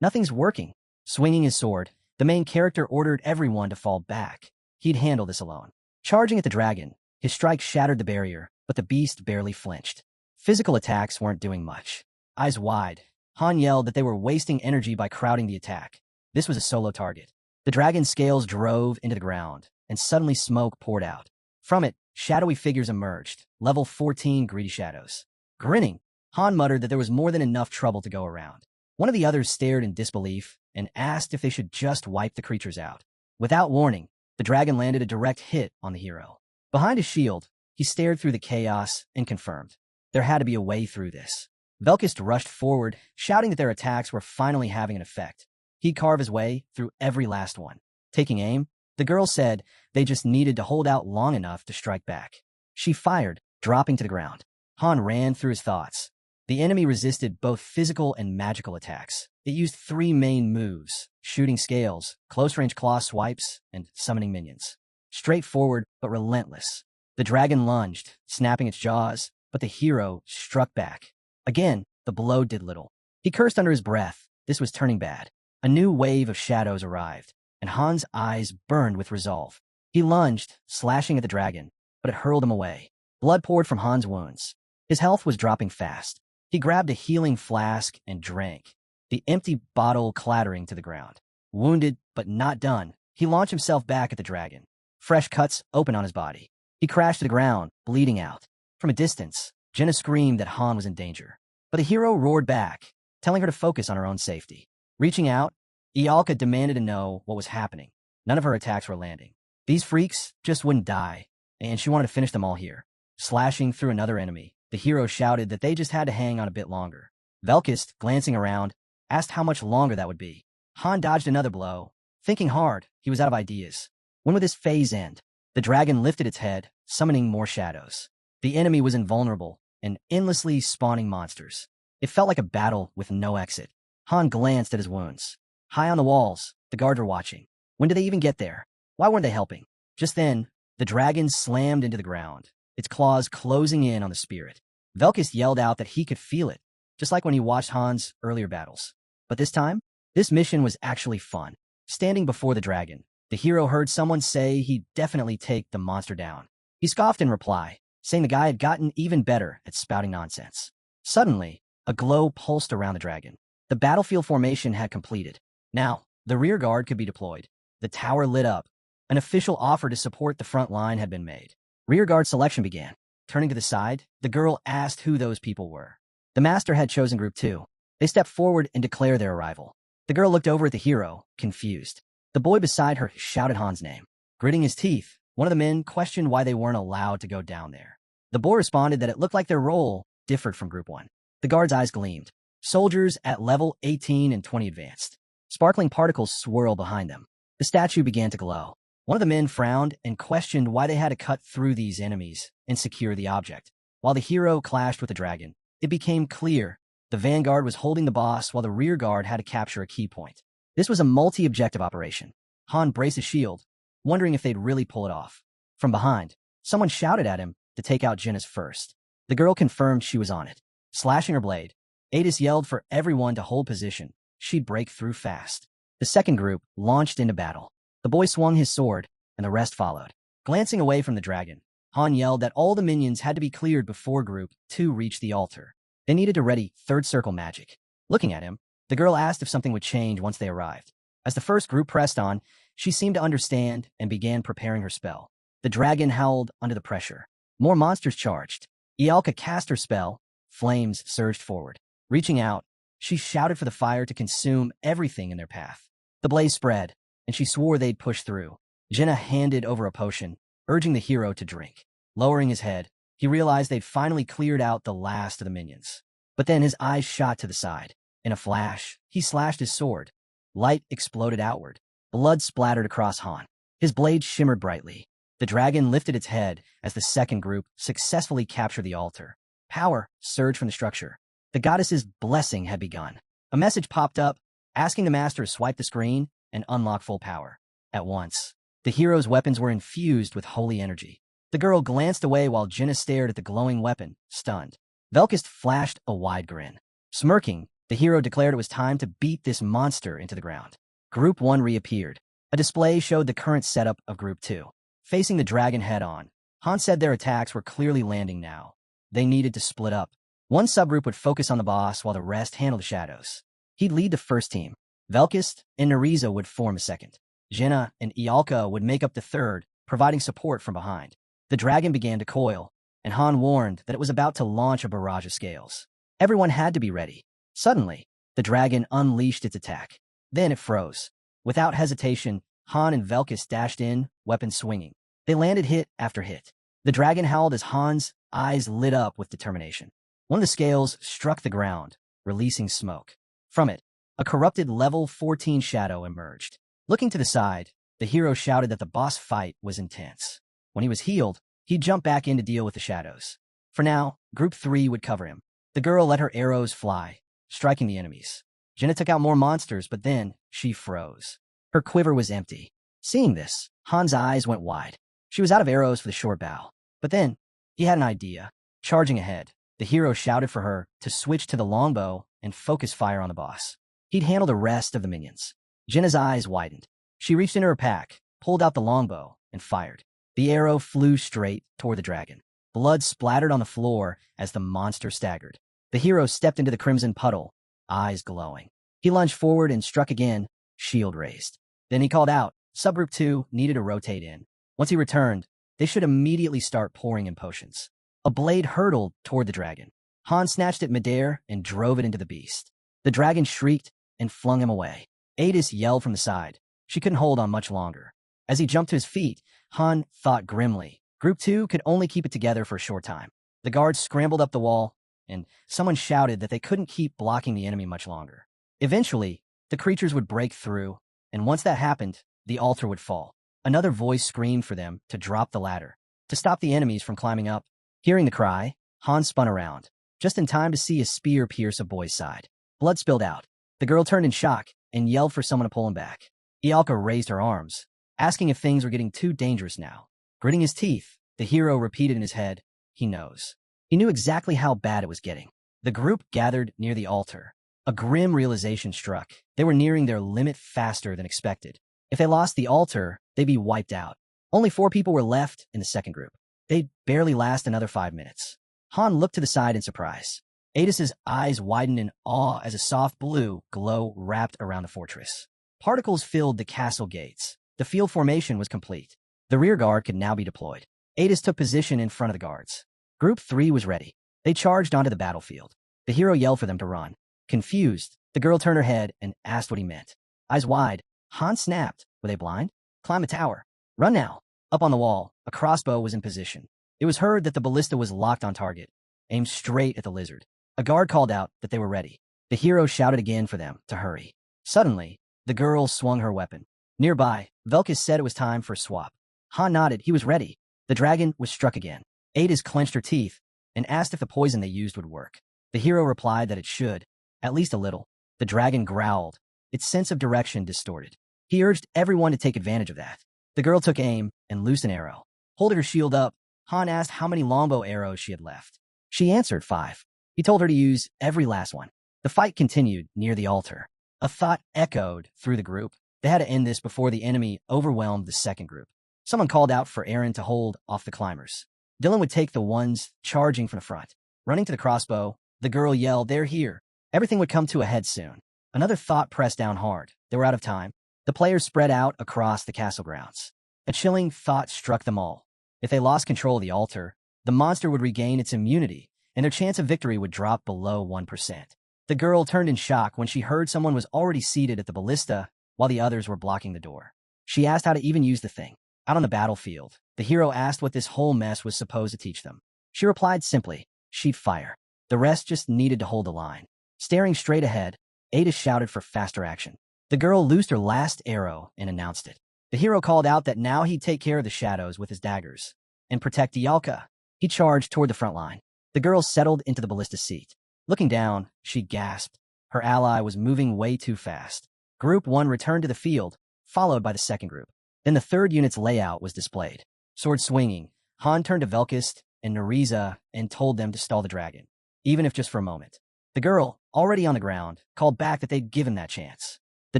Nothing's working. Swinging his sword, the main character ordered everyone to fall back. He'd handle this alone. Charging at the dragon, his strike shattered the barrier, but the beast barely flinched. Physical attacks weren't doing much. Eyes wide, Han yelled that they were wasting energy by crowding the attack. This was a solo target. The dragon's scales drove into the ground, and suddenly smoke poured out. From it, shadowy figures emerged, level 14 greedy shadows. Grinning, Han muttered that there was more than enough trouble to go around. One of the others stared in disbelief and asked if they should just wipe the creatures out. Without warning, the dragon landed a direct hit on the hero. Behind his shield, he stared through the chaos and confirmed. There had to be a way through this. Velkist rushed forward, shouting that their attacks were finally having an effect. He'd carve his way through every last one. Taking aim, the girl said they just needed to hold out long enough to strike back. She fired, dropping to the ground. Han ran through his thoughts. The enemy resisted both physical and magical attacks. It used 3 main moves: shooting scales, close-range claw swipes, and summoning minions. Straightforward, but relentless. The dragon lunged, snapping its jaws, but the hero struck back. Again, the blow did little. He cursed under his breath. This was turning bad. A new wave of shadows arrived. and Han's eyes burned with resolve. He lunged, slashing at the dragon, but it hurled him away. Blood poured from Han's wounds. His health was dropping fast. He grabbed a healing flask and drank, the empty bottle clattering to the ground. Wounded, but not done, he launched himself back at the dragon. Fresh cuts open on his body. He crashed to the ground, bleeding out. From a distance, Jenna screamed that Han was in danger. But the hero roared back, telling her to focus on her own safety. Reaching out, Ialka demanded to know what was happening. None of her attacks were landing. These freaks just wouldn't die, and she wanted to finish them all here. Slashing through another enemy, the hero shouted that they just had to hang on a bit longer. Velkist, glancing around, asked how much longer that would be. Han dodged another blow. Thinking hard, he was out of ideas. When would this phase end? The dragon lifted its head, summoning more shadows. The enemy was invulnerable and endlessly spawning monsters. It felt like a battle with no exit. Han glanced at his wounds. High on the walls, the guards were watching. When did they even get there? Why weren't they helping? Just then, the dragon slammed into the ground, its claws closing in on the spirit. Velkist yelled out that he could feel it, just like when he watched Han's earlier battles. But this time, this mission was actually fun. Standing before the dragon, the hero heard someone say he'd definitely take the monster down. He scoffed in reply, saying the guy had gotten even better at spouting nonsense. Suddenly, a glow pulsed around the dragon. The battlefield formation had completed. Now, the rear guard could be deployed. The tower lit up. An official offer to support the front line had been made. Rear guard selection began. Turning to the side, the girl asked who those people were. The master had chosen Group 2. They stepped forward and declared their arrival. The girl looked over at the hero, confused. The boy beside her shouted Han's name. Gritting his teeth, one of the men questioned why they weren't allowed to go down there. The boy responded that it looked like their role differed from Group 1. The guard's eyes gleamed. Soldiers at level 18 and 20 advanced. Sparkling particles swirled behind them. The statue began to glow. One of the men frowned and questioned why they had to cut through these enemies and secure the object. While the hero clashed with the dragon, it became clear the vanguard was holding the boss while the rear guard had to capture a key point. This was a multi-objective operation. Han braced his shield, wondering if they'd really pull it off. From behind, someone shouted at him to take out Jinna's first. The girl confirmed she was on it. Slashing her blade, Adis yelled for everyone to hold position. She'd break through fast. The second group launched into battle. The boy swung his sword, and the rest followed. Glancing away from the dragon, Han yelled that all the minions had to be cleared before Group 2 reached the altar. They needed to ready third circle magic. Looking at him, the girl asked if something would change once they arrived. As the first group pressed on, she seemed to understand and began preparing her spell. The dragon howled under the pressure. More monsters charged. Ialka cast her spell. Flames surged forward. Reaching out, she shouted for the fire to consume everything in their path. The blaze spread, and she swore they'd push through. Jenna handed over a potion, urging the hero to drink. Lowering his head, he realized they'd finally cleared out the last of the minions. But then his eyes shot to the side. In a flash, he slashed his sword. Light exploded outward. Blood splattered across Han. His blade shimmered brightly. The dragon lifted its head as the second group successfully captured the altar. Power surged from the structure. The goddess's blessing had begun. A message popped up, asking the master to swipe the screen and unlock full power. At once, the hero's weapons were infused with holy energy. The girl glanced away while Jenna stared at the glowing weapon, stunned. Velkist flashed a wide grin. Smirking, the hero declared it was time to beat this monster into the ground. Group 1 reappeared. A display showed the current setup of Group 2. Facing the dragon head-on, Han said their attacks were clearly landing now. They needed to split up. One subgroup would focus on the boss while the rest handled the shadows. He'd lead the first team. Velkist and Nariza would form a second. Jenna and Ialka would make up the third, providing support from behind. The dragon began to coil, and Han warned that it was about to launch a barrage of scales. Everyone had to be ready. Suddenly, the dragon unleashed its attack. Then it froze. Without hesitation, Han and Velkist dashed in, weapons swinging. They landed hit after hit. The dragon howled as Han's eyes lit up with determination. One of the scales struck the ground, releasing smoke. From it, a corrupted level 14 shadow emerged. Looking to the side, the hero shouted that the boss fight was intense. When he was healed, he'd jump back in to deal with the shadows. For now, Group 3 would cover him. The girl let her arrows fly, striking the enemies. Jenna took out more monsters, but then she froze. Her quiver was empty. Seeing this, Han's eyes went wide. She was out of arrows for the short bow. But then, he had an idea. Charging ahead, the hero shouted for her to switch to the longbow and focus fire on the boss. He'd handle the rest of the minions. Jenna's eyes widened. She reached into her pack, pulled out the longbow, and fired. The arrow flew straight toward the dragon. Blood splattered on the floor as the monster staggered. The hero stepped into the crimson puddle, eyes glowing. He lunged forward and struck again, shield raised. Then he called out. Subgroup 2 needed to rotate in. Once he returned, they should immediately start pouring in potions. A blade hurtled toward the dragon. Han snatched it midair and drove it into the beast. The dragon shrieked and flung him away. Adis yelled from the side. She couldn't hold on much longer. As he jumped to his feet, Han thought grimly. Group 2 could only keep it together for a short time. The guards scrambled up the wall, and someone shouted that they couldn't keep blocking the enemy much longer. Eventually, the creatures would break through, and once that happened, the altar would fall. Another voice screamed for them to drop the ladder, to stop the enemies from climbing up. Hearing the cry, Han spun around, just in time to see a spear pierce a boy's side. Blood spilled out. The girl turned in shock and yelled for someone to pull him back. Ialka raised her arms, asking if things were getting too dangerous now. Gritting his teeth, the hero repeated in his head, he knows. He knew exactly how bad it was getting. The group gathered near the altar. A grim realization struck. They were nearing their limit faster than expected. If they lost the altar, they'd be wiped out. Only 4 people were left in the second group. They'd barely last another 5 minutes. Han looked to the side in surprise. Adis's eyes widened in awe as a soft blue glow wrapped around the fortress. Particles filled the castle gates. The field formation was complete. The rear guard could now be deployed. Adis took position in front of the guards. Group 3 was ready. They charged onto the battlefield. The hero yelled for them to run. Confused, the girl turned her head and asked what he meant. Eyes wide, Han snapped. Were they blind? Climb a tower. Run now. Up on the wall, a crossbow was in position. It was heard that the ballista was locked on target, aimed straight at the lizard. A guard called out that they were ready. The hero shouted again for them to hurry. Suddenly, the girl swung her weapon. Nearby, Velkus said it was time for a swap. Han nodded. He was ready. The dragon was struck again. Adis clenched her teeth and asked if the poison they used would work. The hero replied that it should, at least a little. The dragon growled, its sense of direction distorted. He urged everyone to take advantage of that. The girl took aim and loosed an arrow. Holding her shield up, Han asked how many longbow arrows she had left. She answered 5. He told her to use every last one. The fight continued near the altar. A thought echoed through the group. They had to end this before the enemy overwhelmed the second group. Someone called out for Aaron to hold off the climbers. Dylan would take the ones charging from the front. Running to the crossbow, the girl yelled, "They're here." Everything would come to a head soon. Another thought pressed down hard. They were out of time. The players spread out across the castle grounds. A chilling thought struck them all. If they lost control of the altar, the monster would regain its immunity, and their chance of victory would drop below 1%. The girl turned in shock when she heard someone was already seated at the ballista while the others were blocking the door. She asked how to even use the thing. Out on the battlefield, the hero asked what this whole mess was supposed to teach them. She replied simply, she'd fire. The rest just needed to hold the line. Staring straight ahead, Ada shouted for faster action. The girl loosed her last arrow and announced it. The hero called out that now he'd take care of the shadows with his daggers and protect Ialka. He charged toward the front line. The girl settled into the ballista seat. Looking down, she gasped. Her ally was moving way too fast. Group 1 returned to the field, followed by the second group. Then the third unit's layout was displayed. Sword swinging, Han turned to Velkus and Nariza and told them to stall the dragon, even if just for a moment. The girl, already on the ground, called back that they'd given that chance. The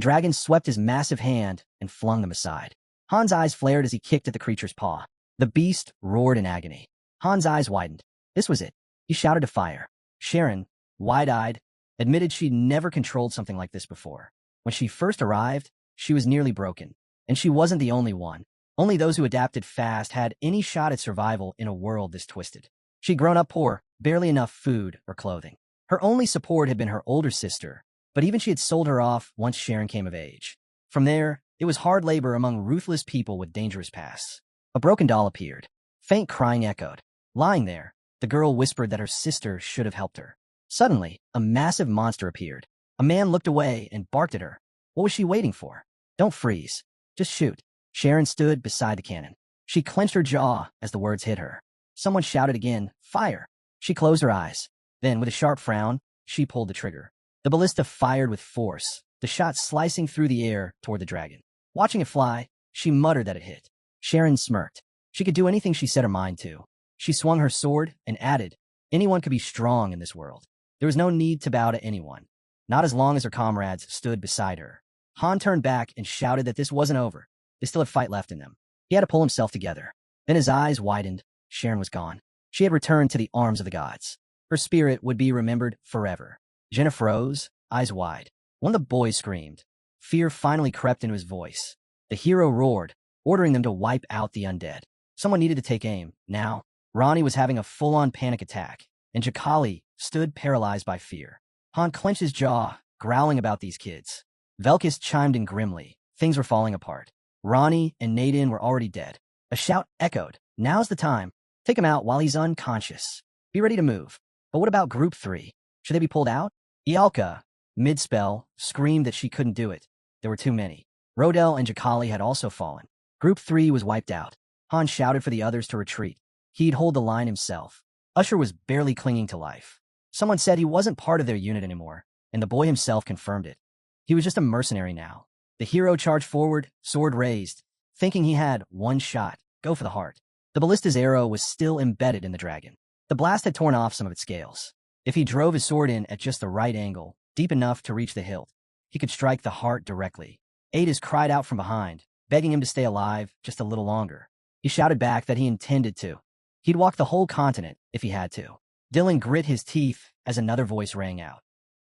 dragon swept his massive hand and flung them aside. Han's eyes flared as he kicked at the creature's paw. The beast roared in agony. Han's eyes widened. This was it. He shouted to fire. Sharon, wide-eyed, admitted she'd never controlled something like this before. When she first arrived, she was nearly broken. And she wasn't the only one. Only those who adapted fast had any shot at survival in a world this twisted. She'd grown up poor, barely enough food or clothing. Her only support had been her older sister, but even she had sold her off once Sharon came of age. From there, it was hard labor among ruthless people with dangerous pasts. A broken doll appeared. Faint crying echoed. Lying there, the girl whispered that her sister should have helped her. Suddenly, a massive monster appeared. A man looked away and barked at her. What was she waiting for? Don't freeze. Just shoot. Sharon stood beside the cannon. She clenched her jaw as the words hit her. Someone shouted again, fire. She closed her eyes. Then, with a sharp frown, she pulled the trigger. The ballista fired with force, the shot slicing through the air toward the dragon. Watching it fly, she muttered that it hit. Sharon smirked. She could do anything she set her mind to. She swung her sword and added, anyone could be strong in this world. There was no need to bow to anyone, not as long as her comrades stood beside her. Han turned back and shouted that this wasn't over. They still had fight left in them. He had to pull himself together. Then his eyes widened. Sharon was gone. She had returned to the arms of the gods. Her spirit would be remembered forever. Jenna froze, eyes wide. One of the boys screamed. Fear finally crept into his voice. The hero roared, ordering them to wipe out the undead. Someone needed to take aim. Now, Ronnie was having a full-on panic attack, and Jakali stood paralyzed by fear. Han clenched his jaw, growling about these kids. Velkis chimed in grimly. Things were falling apart. Ronnie and Nadine were already dead. A shout echoed. Now's the time. Take him out while he's unconscious. Be ready to move. But what about Group 3? Should they be pulled out? Ialka, mid-spell, screamed that she couldn't do it. There were too many. Rodel and Jakali had also fallen. Group 3 was wiped out. Han shouted for the others to retreat. He'd hold the line himself. Usher was barely clinging to life. Someone said he wasn't part of their unit anymore, and the boy himself confirmed it. He was just a mercenary now. The hero charged forward, sword raised, thinking he had one shot. Go for the heart. The ballista's arrow was still embedded in the dragon. The blast had torn off some of its scales. If he drove his sword in at just the right angle, deep enough to reach the hilt, he could strike the heart directly. Adis cried out from behind, begging him to stay alive just a little longer. He shouted back that he intended to. He'd walk the whole continent if he had to. Dylan grit his teeth as another voice rang out.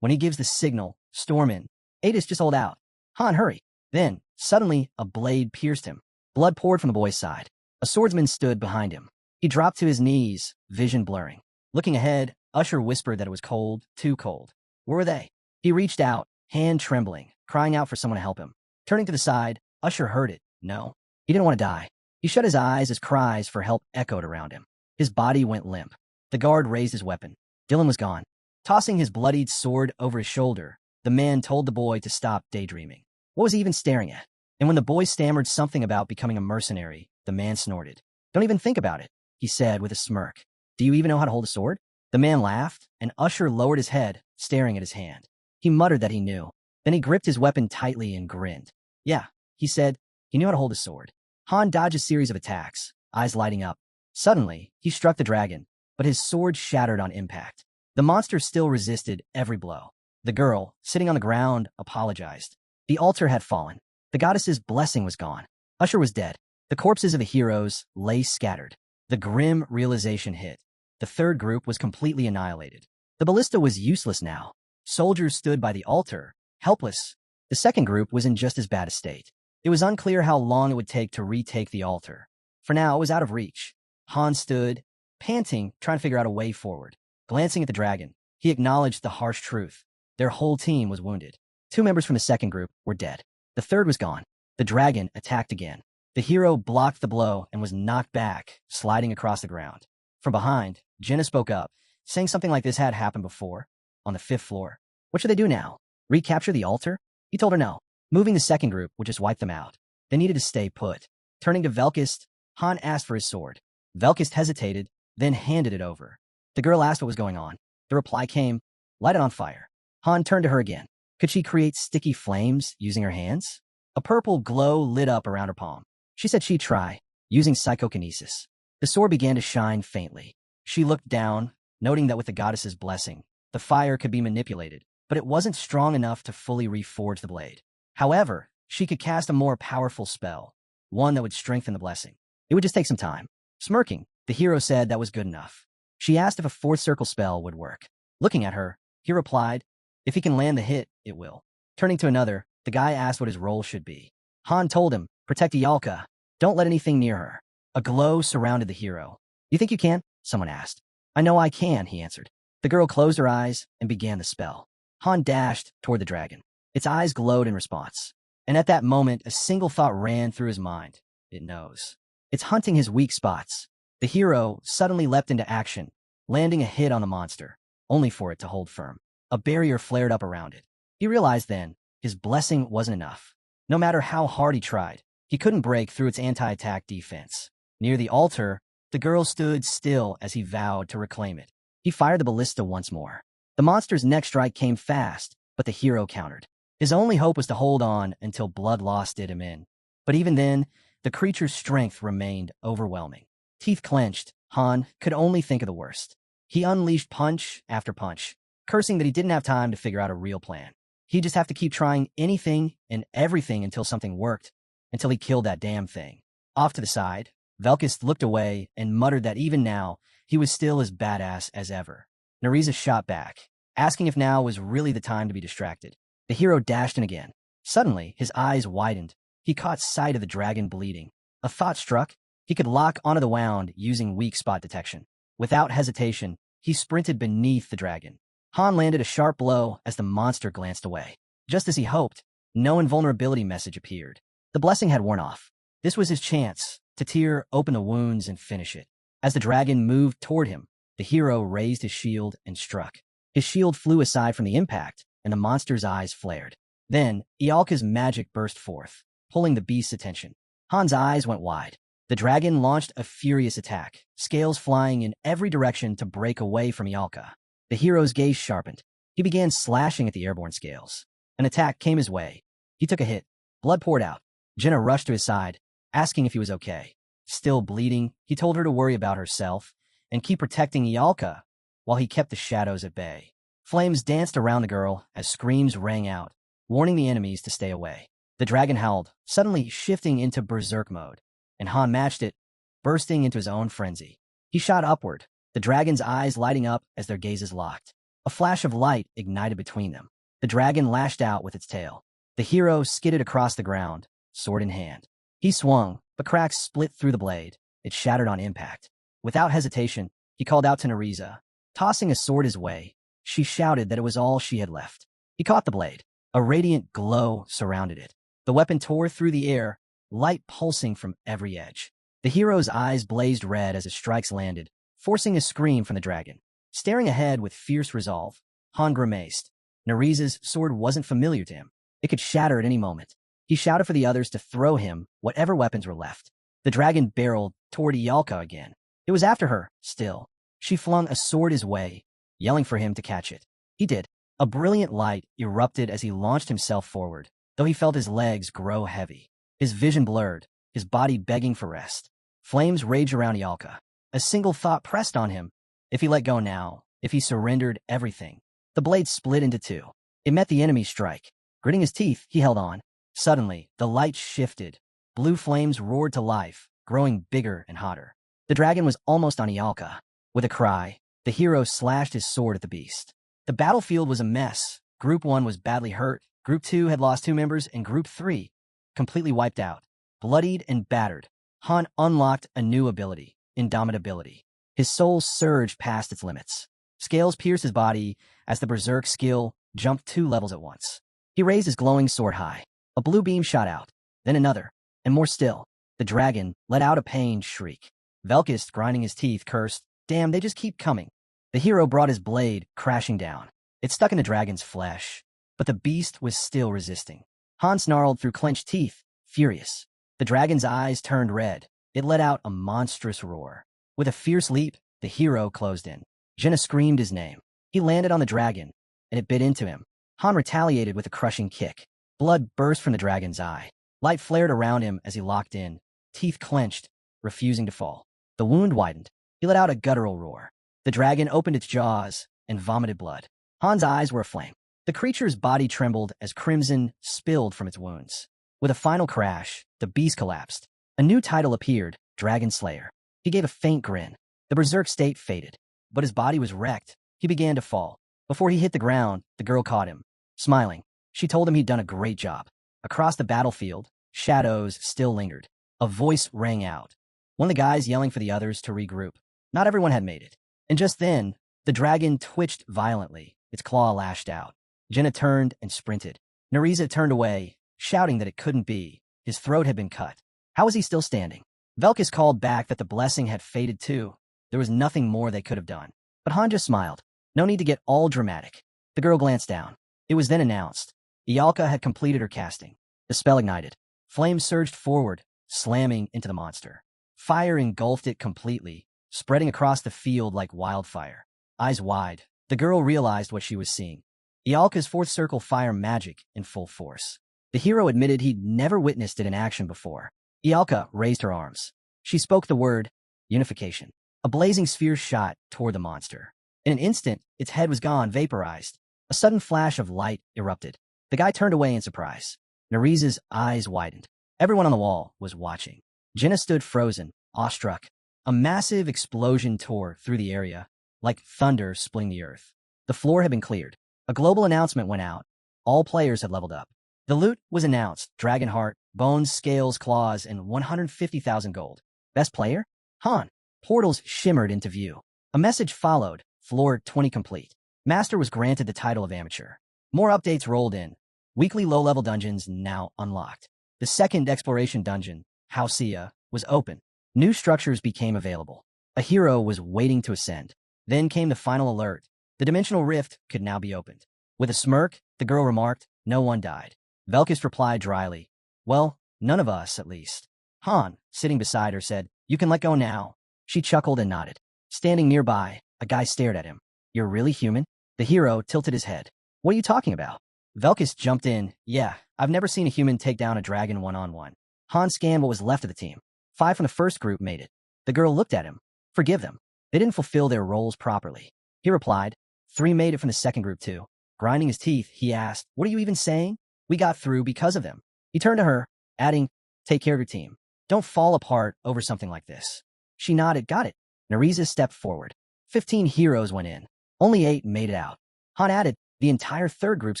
When he gives the signal, storm in. Adis, just hold out. Han, hurry. Then, suddenly, a blade pierced him. Blood poured from the boy's side. A swordsman stood behind him. He dropped to his knees, vision blurring. Looking ahead, Usher whispered that it was cold, too cold. Where were they? He reached out, hand trembling, crying out for someone to help him. Turning to the side, Usher heard it. No. He didn't want to die. He shut his eyes as cries for help echoed around him. His body went limp. The guard raised his weapon. Dylan was gone. Tossing his bloodied sword over his shoulder, the man told the boy to stop daydreaming. What was he even staring at? And when the boy stammered something about becoming a mercenary, the man snorted. Don't even think about it, he said with a smirk. Do you even know how to hold a sword? The man laughed, and Usher lowered his head, staring at his hand. He muttered that he knew. Then he gripped his weapon tightly and grinned. Yeah, he said. He knew how to hold a sword. Han dodged a series of attacks, eyes lighting up. Suddenly, he struck the dragon, but his sword shattered on impact. The monster still resisted every blow. The girl, sitting on the ground, apologized. The altar had fallen. The goddess's blessing was gone. Usher was dead. The corpses of the heroes lay scattered. The grim realization hit. The third group was completely annihilated. The ballista was useless now. Soldiers stood by the altar, helpless. The second group was in just as bad a state. It was unclear how long it would take to retake the altar. For now, it was out of reach. Han stood, panting, trying to figure out a way forward. Glancing at the dragon, he acknowledged the harsh truth. Their whole team was wounded. 2 members from the second group were dead. The third was gone. The dragon attacked again. The hero blocked the blow and was knocked back, sliding across the ground. From behind, Jenna spoke up, saying something like this had happened before, on the 5th floor. What should they do now? Recapture the altar? He told her no. Moving the second group would just wipe them out. They needed to stay put. Turning to Velkist, Han asked for his sword. Velkist hesitated, then handed it over. The girl asked what was going on. The reply came, light it on fire. Han turned to her again. Could she create sticky flames using her hands? A purple glow lit up around her palm. She said she'd try, using psychokinesis. The sword began to shine faintly. She looked down, noting that with the goddess's blessing, the fire could be manipulated, but it wasn't strong enough to fully reforge the blade. However, she could cast a more powerful spell, one that would strengthen the blessing. It would just take some time. Smirking, the hero said that was good enough. She asked if a 4th circle spell would work. Looking at her, he replied, if he can land the hit, it will. Turning to another, the guy asked what his role should be. Han told him, protect Ialka. Don't let anything near her. A glow surrounded the hero. You think you can? Someone asked. I know I can, he answered. The girl closed her eyes and began the spell. Han dashed toward the dragon. Its eyes glowed in response. And at that moment, a single thought ran through his mind. It knows. It's hunting his weak spots. The hero suddenly leapt into action, landing a hit on the monster, only for it to hold firm. A barrier flared up around it. He realized then, his blessing wasn't enough. No matter how hard he tried, he couldn't break through its anti-attack defense. Near the altar, the girl stood still as he vowed to reclaim it. He fired the ballista once more. The monster's next strike came fast, but the hero countered. His only hope was to hold on until blood loss did him in. But even then, the creature's strength remained overwhelming. Teeth clenched, Han could only think of the worst. He unleashed punch after punch, cursing that he didn't have time to figure out a real plan. He'd just have to keep trying anything and everything until something worked, until he killed that damn thing. Off to the side, Velkis looked away and muttered that even now, he was still as badass as ever. Nariza shot back, asking if now was really the time to be distracted. The hero dashed in again. Suddenly, his eyes widened. He caught sight of the dragon bleeding. A thought struck. He could lock onto the wound using weak spot detection. Without hesitation, he sprinted beneath the dragon. Han landed a sharp blow as the monster glanced away. Just as he hoped, no invulnerability message appeared. The blessing had worn off. This was his chance to tear open the wounds and finish it. As the dragon moved toward him, the hero raised his shield and struck. His shield flew aside from the impact, and the monster's eyes flared. Then, Ialka's magic burst forth, pulling the beast's attention. Han's eyes went wide. The dragon launched a furious attack, scales flying in every direction to break away from Ialka. The hero's gaze sharpened. He began slashing at the airborne scales. An attack came his way. He took a hit. Blood poured out. Jenna rushed to his side, asking if he was okay. Still bleeding, he told her to worry about herself and keep protecting Ialka while he kept the shadows at bay. Flames danced around the girl as screams rang out, warning the enemies to stay away. The dragon howled, suddenly shifting into berserk mode, and Han matched it, bursting into his own frenzy. He shot upward, the dragon's eyes lighting up as their gazes locked. A flash of light ignited between them. The dragon lashed out with its tail. The hero skidded across the ground, sword in hand. He swung, but cracks split through the blade. It shattered on impact. Without hesitation, he called out to Nariza. Tossing a sword his way, she shouted that it was all she had left. He caught the blade. A radiant glow surrounded it. The weapon tore through the air, light pulsing from every edge. The hero's eyes blazed red as his strikes landed, forcing a scream from the dragon. Staring ahead with fierce resolve, Han grimaced. Nariza's sword wasn't familiar to him. It could shatter at any moment. He shouted for the others to throw him whatever weapons were left. The dragon barreled toward Ialka again. It was after her, still. She flung a sword his way, yelling for him to catch it. He did. A brilliant light erupted as he launched himself forward, though he felt his legs grow heavy. His vision blurred, his body begging for rest. Flames raged around Ialka. A single thought pressed on him. If he let go now, if he surrendered everything. The blade split into two. It met the enemy's strike. Gritting his teeth, he held on. Suddenly, the light shifted. Blue flames roared to life, growing bigger and hotter. The dragon was almost on Ialka. With a cry, the hero slashed his sword at the beast. The battlefield was a mess. Group 1 was badly hurt, Group 2 had lost 2 members, and Group 3, completely wiped out. Bloodied and battered, Han unlocked a new ability, Indomitability. His soul surged past its limits. Scales pierced his body as the berserk skill jumped 2 levels at once. He raised his glowing sword high. A blue beam shot out, then another, and more still. The dragon let out a pained shriek. Velkis, grinding his teeth, cursed, "Damn, they just keep coming." The hero brought his blade crashing down. It stuck in the dragon's flesh, but the beast was still resisting. Han snarled through clenched teeth, furious. The dragon's eyes turned red. It let out a monstrous roar. With a fierce leap, the hero closed in. Jenna screamed his name. He landed on the dragon, and it bit into him. Han retaliated with a crushing kick. Blood burst from the dragon's eye. Light flared around him as he locked in, teeth clenched, refusing to fall. The wound widened. He let out a guttural roar. The dragon opened its jaws and vomited blood. Han's eyes were aflame. The creature's body trembled as crimson spilled from its wounds. With a final crash, the beast collapsed. A new title appeared, Dragon Slayer. He gave a faint grin. The berserk state faded, but his body was wrecked. He began to fall. Before he hit the ground, the girl caught him. Smiling, she told him he'd done a great job. Across the battlefield, shadows still lingered. A voice rang out. One of the guys yelling for the others to regroup. Not everyone had made it. And just then, the dragon twitched violently. Its claw lashed out. Jenna turned and sprinted. Nariza turned away, shouting that it couldn't be. His throat had been cut. How was he still standing? Velkis called back that the blessing had faded too. There was nothing more they could have done. But Han just smiled. No need to get all dramatic. The girl glanced down. It was then announced. Ialka had completed her casting. The spell ignited. Flames surged forward, slamming into the monster. Fire engulfed it completely, spreading across the field like wildfire. Eyes wide, the girl realized what she was seeing. Ialka's fourth circle fire magic in full force. The hero admitted he'd never witnessed it in action before. Ialka raised her arms. She spoke the word, unification. A blazing sphere shot toward the monster. In an instant, its head was gone, vaporized. A sudden flash of light erupted. The guy turned away in surprise. Narise's eyes widened. Everyone on the wall was watching. Jenna stood frozen, awestruck. A massive explosion tore through the area, like thunder splitting the earth. The floor had been cleared. A global announcement went out. All players had leveled up. The loot was announced: Dragon Heart, Bones, Scales, Claws, and 150,000 gold. Best player? Han. Portals shimmered into view. A message followed: Floor 20 complete. Master was granted the title of Amateur. More updates rolled in. Weekly low-level dungeons now unlocked. The second exploration dungeon, Hausia, was open. New structures became available. A hero was waiting to ascend. Then came the final alert. The dimensional rift could now be opened. With a smirk, the girl remarked, "No one died." Velkist replied dryly, "Well, none of us, at least." Han, sitting beside her, said, "You can let go now." She chuckled and nodded. Standing nearby, a guy stared at him. "You're really human?" The hero tilted his head. "What are you talking about?" Velkist jumped in. "Yeah, I've never seen a human take down a dragon one-on-one." Han scanned what was left of the team. 5 from the first group made it. The girl looked at him. "Forgive them. They didn't fulfill their roles properly." He replied. 3 made it from the second group too. Grinding his teeth, he asked, "What are you even saying?" "We got through because of them." He turned to her, adding, "Take care of your team. Don't fall apart over something like this." She nodded. "Got it." Narisa stepped forward. 15 heroes went in. Only 8 made it out. Han added, "The entire third group's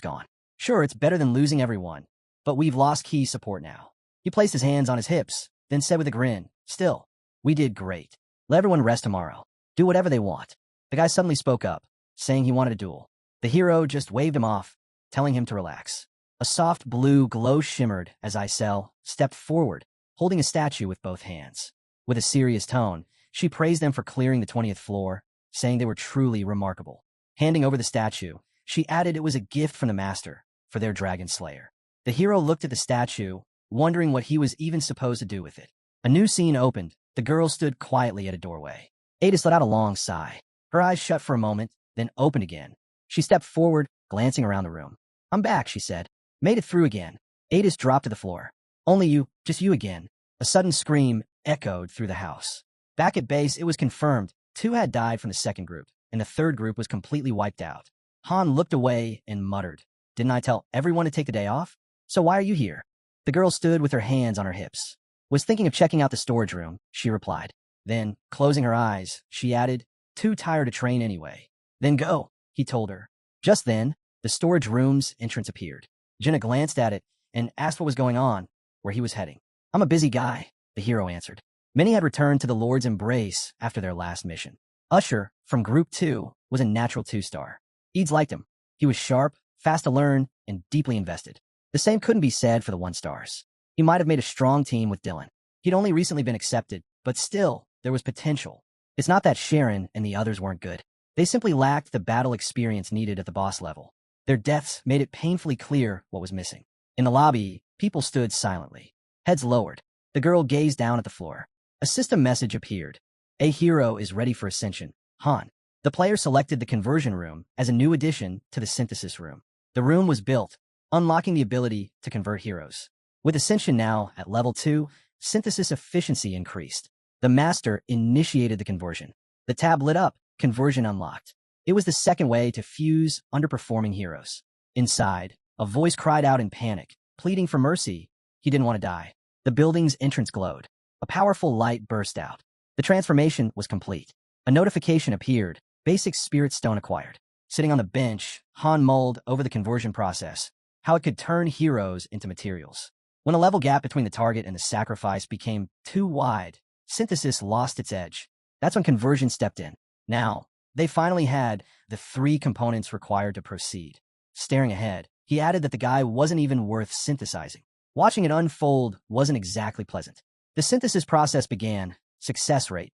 gone. Sure, it's better than losing everyone, but we've lost key support now." He placed his hands on his hips, then said with a grin, "Still, we did great. Let everyone rest tomorrow. Do whatever they want." The guy suddenly spoke up, saying he wanted a duel. The hero just waved him off, telling him to relax. A soft blue glow shimmered as Isel stepped forward, holding a statue with both hands. With a serious tone, she praised them for clearing the 20th floor, saying they were truly remarkable. Handing over the statue, she added it was a gift from the master for their dragon slayer. The hero looked at the statue, wondering what he was even supposed to do with it. A new scene opened. The girl stood quietly at a doorway. Adis let out a long sigh. Her eyes shut for a moment, then opened again. She stepped forward, glancing around the room. "I'm back," she said. "Made it through again." Adis dropped to the floor. "Only you, just you again." A sudden scream echoed through the house. Back at base, it was confirmed 2 had died from the second group, and the third group was completely wiped out. Han looked away and muttered, "Didn't I tell everyone to take the day off? So why are you here?" The girl stood with her hands on her hips. "Was thinking of checking out the storage room," she replied. Then, closing her eyes, she added, "Too tired to train anyway." "Then go," he told her. Just then, the storage room's entrance appeared. Jenna glanced at it and asked what was going on, where he was heading. "I'm a busy guy," the hero answered. Many had returned to the Lord's embrace after their last mission. Usher, from Group 2, was a natural 2-star. Eads liked him. He was sharp, fast to learn, and deeply invested. The same couldn't be said for the 1-stars. He might have made a strong team with Dylan. He'd only recently been accepted, but still, there was potential. It's not that Sharon and the others weren't good. They simply lacked the battle experience needed at the boss level. Their deaths made it painfully clear what was missing. In the lobby, people stood silently, heads lowered. The girl gazed down at the floor. A system message appeared. "A hero is ready for ascension. Han." The player selected the conversion room as a new addition to the synthesis room. The room was built, unlocking the ability to convert heroes. With ascension now at level 2, synthesis efficiency increased. The master initiated the conversion. The tab lit up, conversion unlocked. It was the second way to fuse underperforming heroes. Inside, a voice cried out in panic, pleading for mercy. He didn't want to die. The building's entrance glowed. A powerful light burst out. The transformation was complete. A notification appeared. Basic spirit stone acquired. Sitting on the bench, Han mulled over the conversion process, how it could turn heroes into materials. When a level gap between the target and the sacrifice became too wide, synthesis lost its edge. That's when conversion stepped in. Now, they finally had the 3 components required to proceed. Staring ahead, he added that the guy wasn't even worth synthesizing. Watching it unfold wasn't exactly pleasant. The synthesis process began. Success rate,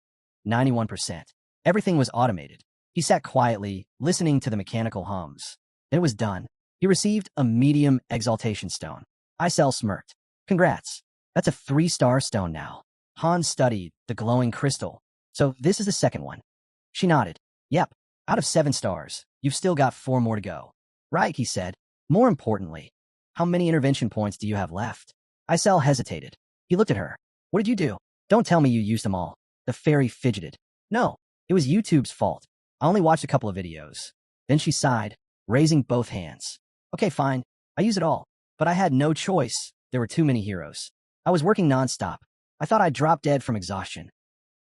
91%. Everything was automated. He sat quietly, listening to the mechanical hums. Then it was done. He received a medium exaltation stone. Isel smirked. "Congrats. That's a 3-star stone now." Han studied the glowing crystal. "So this is the second one." She nodded. "Yep. Out of 7 stars, you've still got 4 more to go." "Right," he said. "More importantly, how many intervention points do you have left?" Isel hesitated. He looked at her. "What did you do? Don't tell me you used them all." The fairy fidgeted. "No, it was YouTube's fault. I only watched a couple of videos." Then she sighed, raising both hands. "Okay, fine. I use it all. But I had no choice. There were too many heroes. I was working nonstop. I thought I'd drop dead from exhaustion.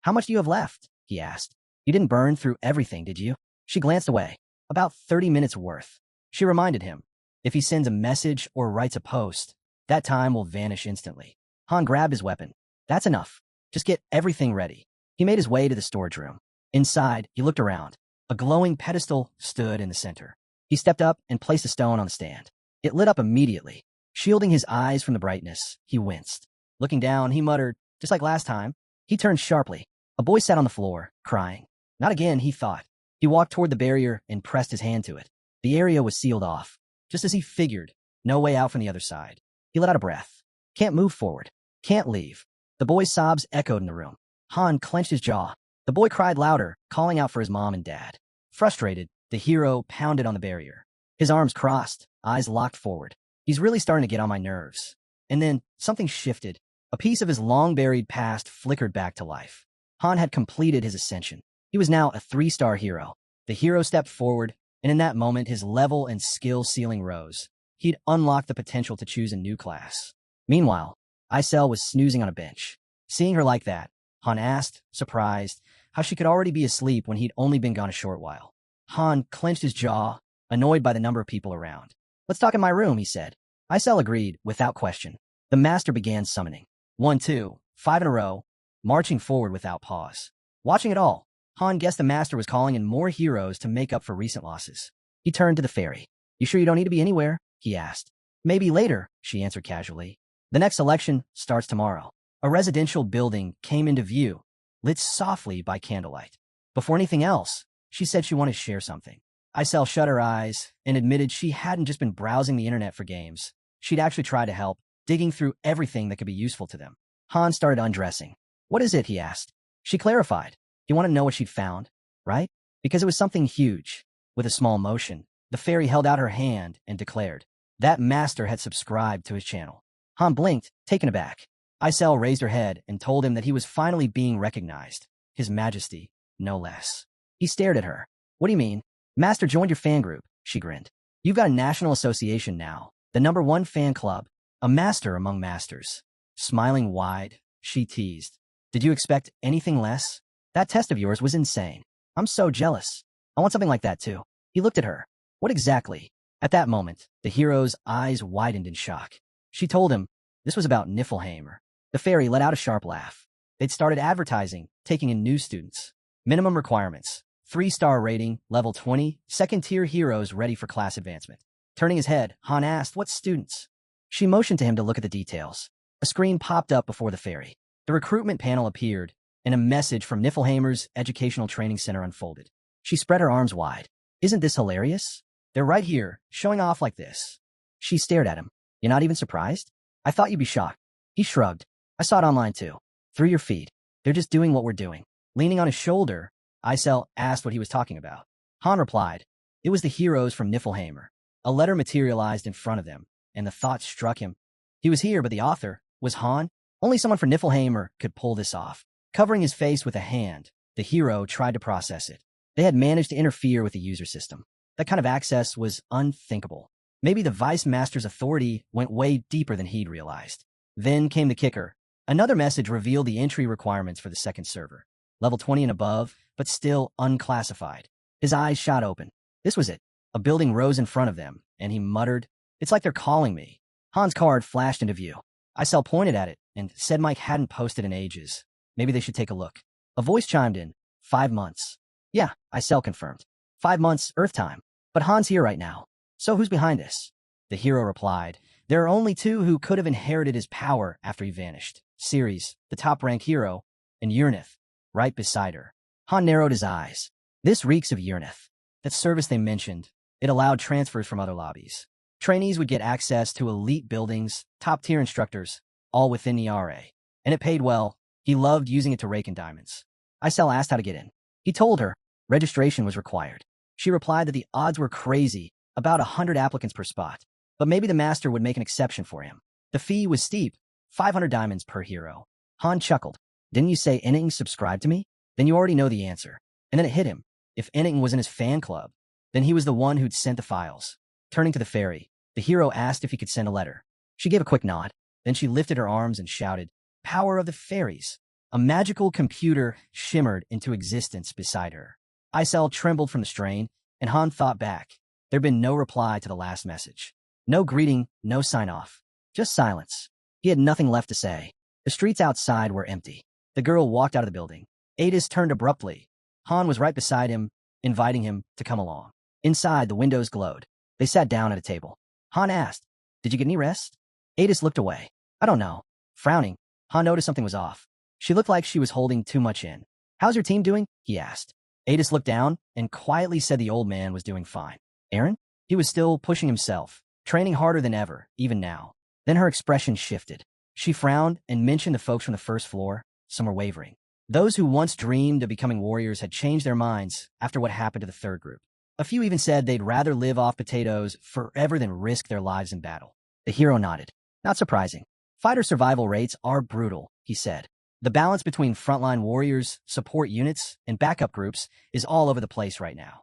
How much do you have left? He asked. You didn't burn through everything, did you? She glanced away. About 30 minutes worth. She reminded him. If he sends a message or writes a post, that time will vanish instantly. Han grabbed his weapon. That's enough. Just get everything ready. He made his way to the storage room. Inside, he looked around. A glowing pedestal stood in the center. He stepped up and placed a stone on the stand. It lit up immediately. Shielding his eyes from the brightness, he winced. Looking down, he muttered, just like last time. He turned sharply. A boy sat on the floor, crying. Not again, he thought. He walked toward the barrier and pressed his hand to it. The area was sealed off. Just as he figured, no way out from the other side. He let out a breath. Can't move forward. Can't leave. The boy's sobs echoed in the room. Han clenched his jaw. The boy cried louder, calling out for his mom and dad. Frustrated, the hero pounded on the barrier. His arms crossed, eyes locked forward. He's really starting to get on my nerves. And then, something shifted. A piece of his long-buried past flickered back to life. Han had completed his ascension. He was now a 3-star hero. The hero stepped forward, and in that moment his level and skill ceiling rose. He'd unlocked the potential to choose a new class. Meanwhile, Isel was snoozing on a bench. Seeing her like that, Han asked, surprised, how she could already be asleep when he'd only been gone a short while. Han clenched his jaw, annoyed by the number of people around. Let's talk in my room, he said. Isel agreed, without question. The master began summoning. 1, 2, 5 in a row, marching forward without pause. Watching it all, Han guessed the master was calling in more heroes to make up for recent losses. He turned to the fairy. You sure you don't need to be anywhere? He asked. Maybe later, she answered casually. The next election starts tomorrow. A residential building came into view, lit softly by candlelight. Before anything else, she said she wanted to share something. Isel shut her eyes and admitted she hadn't just been browsing the internet for games. She'd actually tried to help, digging through everything that could be useful to them. Han started undressing. What is it? He asked. She clarified. You want to know what she'd found, right? Because it was something huge. With a small motion, the fairy held out her hand and declared. That master had subscribed to his channel. Han blinked, taken aback. Isel raised her head and told him that he was finally being recognized. His Majesty, no less. He stared at her. What do you mean? Master joined your fan group, she grinned. You've got a national association now, the #1 fan club, a master among masters. Smiling wide, she teased. Did you expect anything less? That test of yours was insane. I'm so jealous. I want something like that too. He looked at her. What exactly? At that moment, the hero's eyes widened in shock. She told him this was about Niflheimer. The fairy let out a sharp laugh. They'd started advertising, taking in new students. Minimum requirements. 3-star rating, level 20, second-tier heroes ready for class advancement. Turning his head, Han asked, what students? She motioned to him to look at the details. A screen popped up before the fairy. The recruitment panel appeared, and a message from Niflheimer's Educational Training Center unfolded. She spread her arms wide. Isn't this hilarious? They're right here, showing off like this. She stared at him. You're not even surprised? I thought you'd be shocked. He shrugged. I saw it online too. Through your feed. They're just doing what we're doing. Leaning on his shoulder, Isel asked what he was talking about. Han replied. It was the heroes from Niflheimer. A letter materialized in front of them, and the thought struck him. He was here, but the author was Han. Only someone from Niflheimer could pull this off. Covering his face with a hand, the hero tried to process it. They had managed to interfere with the user system. That kind of access was unthinkable. Maybe the Vice Master's authority went way deeper than he'd realized. Then came the kicker. Another message revealed the entry requirements for the second server. Level 20 and above, but still unclassified. His eyes shot open. This was it. A building rose in front of them, and he muttered, It's like they're calling me. Han's card flashed into view. Isel pointed at it and said Mike hadn't posted in ages. Maybe they should take a look. A voice chimed in. 5 months. Yeah, Isel confirmed. 5 months, Earth time. But Han's here right now. So who's behind this? The hero replied. There are only 2 who could have inherited his power after he vanished. Ceres, the top-ranked hero, and Urnith, right beside her. Han narrowed his eyes. This reeks of Urnith. That service they mentioned, it allowed transfers from other lobbies. Trainees would get access to elite buildings, top-tier instructors, all within the RA. And it paid well. He loved using it to rake in diamonds. Isel asked how to get in. He told her registration was required. She replied that the odds were crazy, about 100 applicants per spot. But maybe the master would make an exception for him. The fee was steep, 500 diamonds per hero. Han chuckled. Didn't you say Enning subscribed to me? Then you already know the answer. And then it hit him. If Enning was in his fan club, then he was the one who'd sent the files. Turning to the fairy. The hero asked if he could send a letter. She gave a quick nod. Then she lifted her arms and shouted, "Power of the fairies!" A magical computer shimmered into existence beside her. Isel trembled from the strain, and Han thought back. There'd been no reply to the last message. No greeting, no sign-off. Just silence. He had nothing left to say. The streets outside were empty. The girl walked out of the building. Adis turned abruptly. Han was right beside him, inviting him to come along. Inside, the windows glowed. They sat down at a table. Han asked, "Did you get any rest?" Adis looked away. "I don't know." Frowning, Han noticed something was off. She looked like she was holding too much in. "How's your team doing?" he asked. Adis looked down and quietly said the old man was doing fine. Aaron? He was still pushing himself, training harder than ever, even now. Then her expression shifted. She frowned and mentioned the folks from the first floor. Some were wavering. Those who once dreamed of becoming warriors had changed their minds after what happened to the third group. A few even said they'd rather live off potatoes forever than risk their lives in battle. The hero nodded. Not surprising. Fighter survival rates are brutal, he said. The balance between frontline warriors, support units, and backup groups is all over the place right now.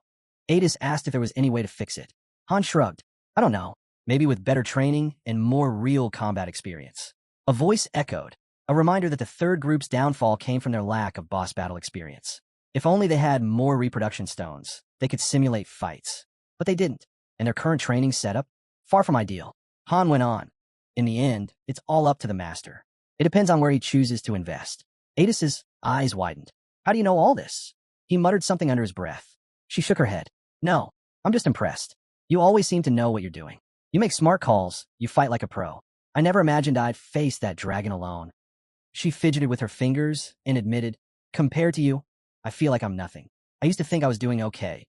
Adis asked if there was any way to fix it. Han shrugged. I don't know. Maybe with better training and more real combat experience. A voice echoed, a reminder that the third group's downfall came from their lack of boss battle experience. If only they had more reproduction stones, they could simulate fights. But they didn't, and their current training setup, far from ideal. Han went on. In the end, it's all up to the master. It depends on where he chooses to invest. Adis's eyes widened. How do you know all this? He muttered something under his breath. She shook her head. No, I'm just impressed. You always seem to know what you're doing. You make smart calls, you fight like a pro. I never imagined I'd face that dragon alone. She fidgeted with her fingers and admitted, compared to you, I feel like I'm nothing. I used to think I was doing okay,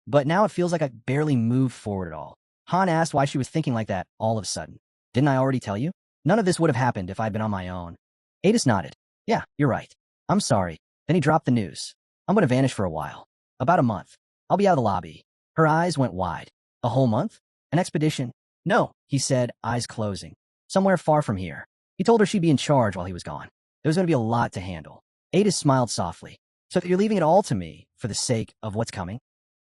but now it feels like I barely moved forward at all. Han asked why she was thinking like that all of a sudden. Didn't I already tell you? None of this would have happened if I'd been on my own. Adis nodded. Yeah, you're right. I'm sorry. Then he dropped the news. I'm going to vanish for a while. About a month. I'll be out of the lobby. Her eyes went wide. A whole month? An expedition? No, he said, eyes closing. Somewhere far from here. He told her she'd be in charge while he was gone. There was going to be a lot to handle. Adis smiled softly. So you're leaving it all to me for the sake of what's coming?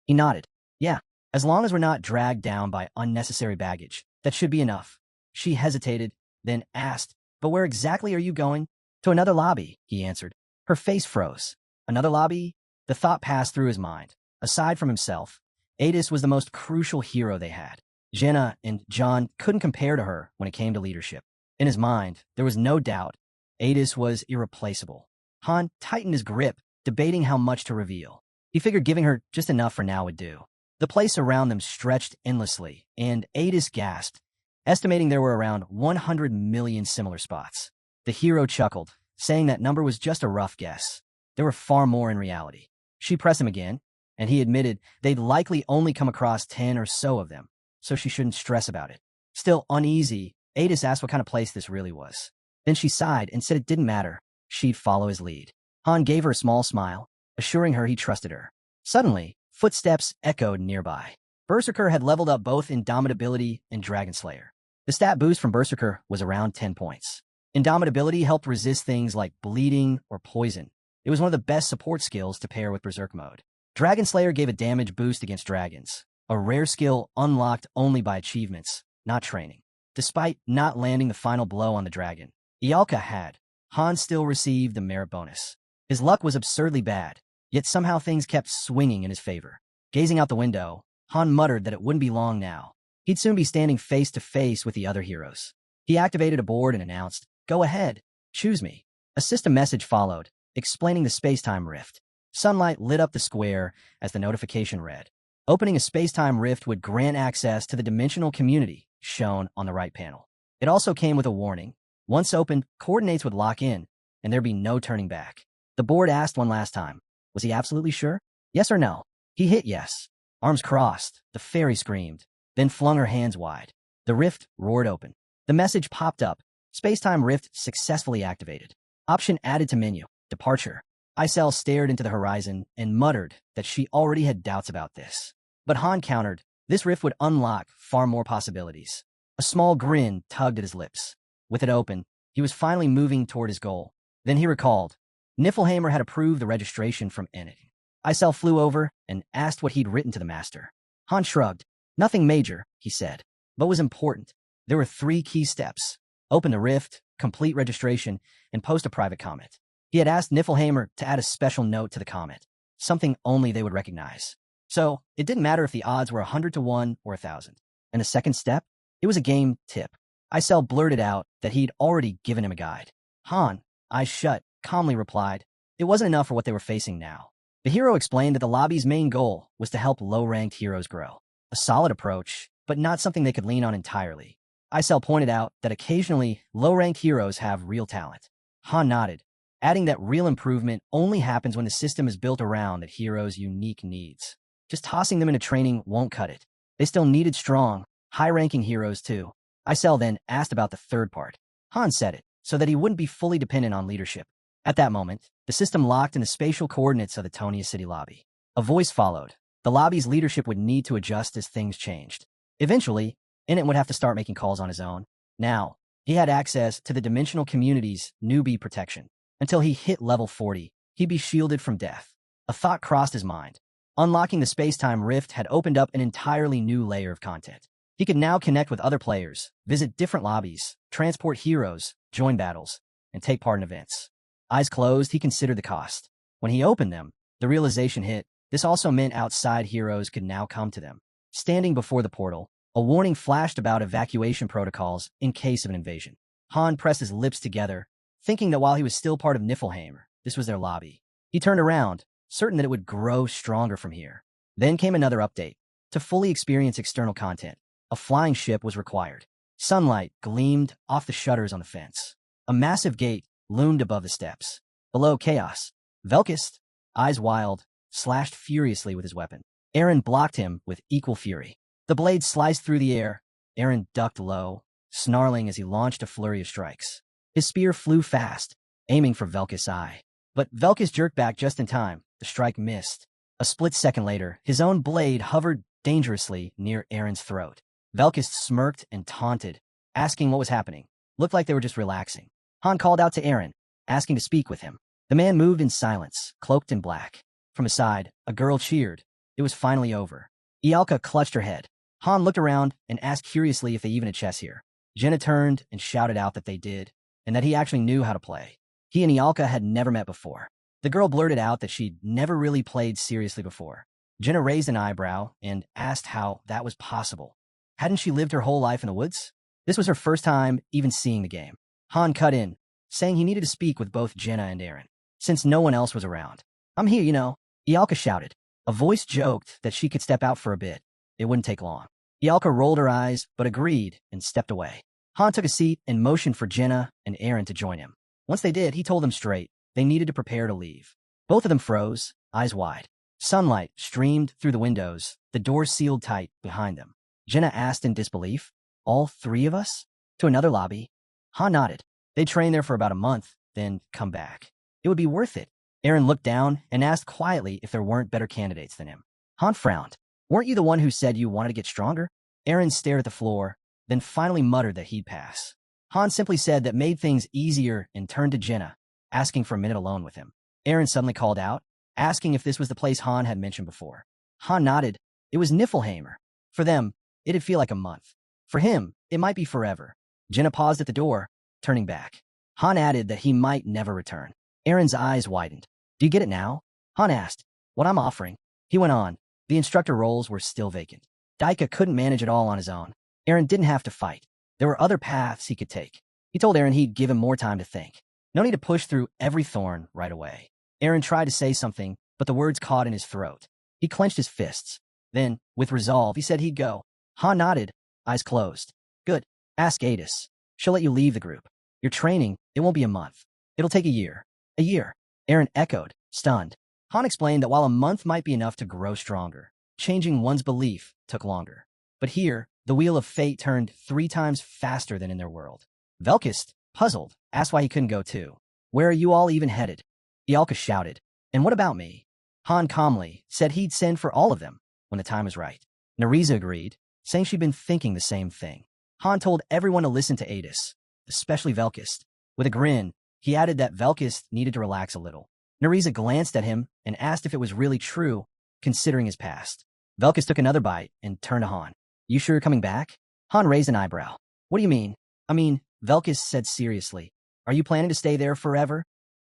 He nodded. Yeah, as long as we're not dragged down by unnecessary baggage, that should be enough. She hesitated, then asked, but where exactly are you going? To another lobby, he answered. Her face froze. Another lobby? The thought passed through his mind. Aside from himself, Adis was the most crucial hero they had. Jenna and John couldn't compare to her when it came to leadership. In his mind, there was no doubt. Adis was irreplaceable. Han tightened his grip, debating how much to reveal. He figured giving her just enough for now would do. The place around them stretched endlessly, and Adis gasped, estimating there were around 100 million similar spots. The hero chuckled, saying that number was just a rough guess. There were far more in reality. She pressed him again, and he admitted they'd likely only come across 10 or so of them, so she shouldn't stress about it. Still uneasy, Adis asked what kind of place this really was. Then she sighed and said it didn't matter. She'd follow his lead. Han gave her a small smile, assuring her he trusted her. Suddenly, footsteps echoed nearby. Berserker had leveled up both Indomitability and Dragon Slayer. The stat boost from Berserker was around 10 points. Indomitability helped resist things like bleeding or poison. It was one of the best support skills to pair with Berserk mode. Dragon Slayer gave a damage boost against dragons, a rare skill unlocked only by achievements, not training. Despite not landing the final blow on the dragon, Ialka had. Han still received the merit bonus. His luck was absurdly bad, yet somehow things kept swinging in his favor. Gazing out the window, Han muttered that it wouldn't be long now. He'd soon be standing face to face with the other heroes. He activated a board and announced, "Go ahead, choose me." A system message followed, explaining the space-time rift. Sunlight lit up the square as the notification read. Opening a space-time rift would grant access to the dimensional community shown on the right panel. It also came with a warning. Once opened, coordinates would lock in, and there'd be no turning back. The board asked one last time. Was he absolutely sure? Yes or no? He hit yes. Arms crossed, the fairy screamed, then flung her hands wide. The rift roared open. The message popped up. Space-time rift successfully activated. Option added to menu. Departure. Isel stared into the horizon and muttered that she already had doubts about this. But Han countered, this rift would unlock far more possibilities. A small grin tugged at his lips. With it open, he was finally moving toward his goal. Then he recalled. Niflheimer had approved the registration from Enid. Isel flew over and asked what he'd written to the master. Han shrugged. Nothing major, he said. But was important. There were 3 key steps: open the rift, complete registration, and post a private comment. He had asked Niflheimer to add a special note to the comment, something only they would recognize. So, it didn't matter if the odds were 100 to 1 or 1,000. And the second step? It was a game tip. Isel blurted out that he'd already given him a guide. Han, eyes shut, calmly replied, it wasn't enough for what they were facing now. The hero explained that the lobby's main goal was to help low-ranked heroes grow. A solid approach, but not something they could lean on entirely. Isel pointed out that occasionally low-ranked heroes have real talent. Han nodded, adding that real improvement only happens when the system is built around that hero's unique needs. Just tossing them into training won't cut it. They still needed strong, high-ranking heroes too. Isel then asked about the third part. Han said it, so that he wouldn't be fully dependent on leadership. At that moment, the system locked in the spatial coordinates of the Tonia City lobby. A voice followed. The lobby's leadership would need to adjust as things changed. Eventually, Init would have to start making calls on his own. Now, he had access to the dimensional community's newbie protection. Until he hit level 40, he'd be shielded from death. A thought crossed his mind. Unlocking the space-time rift had opened up an entirely new layer of content. He could now connect with other players, visit different lobbies, transport heroes, join battles, and take part in events. Eyes closed, he considered the cost. When he opened them, the realization hit. This also meant outside heroes could now come to them. Standing before the portal, a warning flashed about evacuation protocols in case of an invasion. Han pressed his lips together, thinking that while he was still part of Niflheim, this was their lobby. He turned around, certain that it would grow stronger from here. Then came another update. To fully experience external content, a flying ship was required. Sunlight gleamed off the shutters on the fence. A massive gate loomed above the steps. Below, chaos. Velkist, eyes wild, slashed furiously with his weapon. Eren blocked him with equal fury. The blade sliced through the air. Eren ducked low, snarling as he launched a flurry of strikes. His spear flew fast, aiming for Velkist's eye. But Velkist jerked back just in time. The strike missed. A split second later, his own blade hovered dangerously near Eren's throat. Velkist smirked and taunted, asking what was happening. Looked like they were just relaxing. Han called out to Eren, asking to speak with him. The man moved in silence, cloaked in black. From his side, a girl cheered. It was finally over. Ialka clutched her head. Han looked around and asked curiously if they even had chess here. Jenna turned and shouted out that they did, and that he actually knew how to play. He and Ialka had never met before. The girl blurted out that she'd never really played seriously before. Jenna raised an eyebrow and asked how that was possible. Hadn't she lived her whole life in the woods? This was her first time even seeing the game. Han cut in, saying he needed to speak with both Jenna and Eren, since no one else was around. I'm here, you know, Ialka shouted. A voice joked that she could step out for a bit. It wouldn't take long. Ialka rolled her eyes, but agreed and stepped away. Han took a seat and motioned for Jenna and Eren to join him. Once they did, he told them straight they needed to prepare to leave. Both of them froze, eyes wide. Sunlight streamed through the windows, the doors sealed tight behind them. Jenna asked in disbelief, all 3 of us? To another lobby? Han nodded. They'd train there for about a month, then come back. It would be worth it. Eren looked down and asked quietly if there weren't better candidates than him. Han frowned. Weren't you the one who said you wanted to get stronger? Eren stared at the floor, then finally muttered that he'd pass. Han simply said that made things easier and turned to Jenna, asking for a minute alone with him. Eren suddenly called out, asking if this was the place Han had mentioned before. Han nodded. It was Niflheimer. For them, it'd feel like a month. For him, it might be forever. Jenna paused at the door, turning back. Han added that he might never return. Eren's eyes widened. Do you get it now? Han asked. What I'm offering. He went on. The instructor roles were still vacant. Daika couldn't manage it all on his own. Eren didn't have to fight. There were other paths he could take. He told Eren he'd give him more time to think. No need to push through every thorn right away. Eren tried to say something, but the words caught in his throat. He clenched his fists. Then, with resolve, he said he'd go. Han nodded, eyes closed. Good. Ask Adis. She'll let you leave the group. Your training, it won't be a month. It'll take a year. A year. Eren echoed, stunned. Han explained that while a month might be enough to grow stronger, changing one's belief took longer. But here, the wheel of fate turned 3 times faster than in their world. Velkist, puzzled, asked why he couldn't go too. Where are you all even headed? Ialka shouted. And what about me? Han calmly said he'd send for all of them when the time was right. Nereza agreed, saying she'd been thinking the same thing. Han told everyone to listen to Adis, especially Velkist. With a grin, he added that Velkist needed to relax a little. Nereza glanced at him and asked if it was really true, considering his past. Velkist took another bite and turned to Han. You sure you're coming back? Han raised an eyebrow. What do you mean? Velkis said seriously. Are you planning to stay there forever?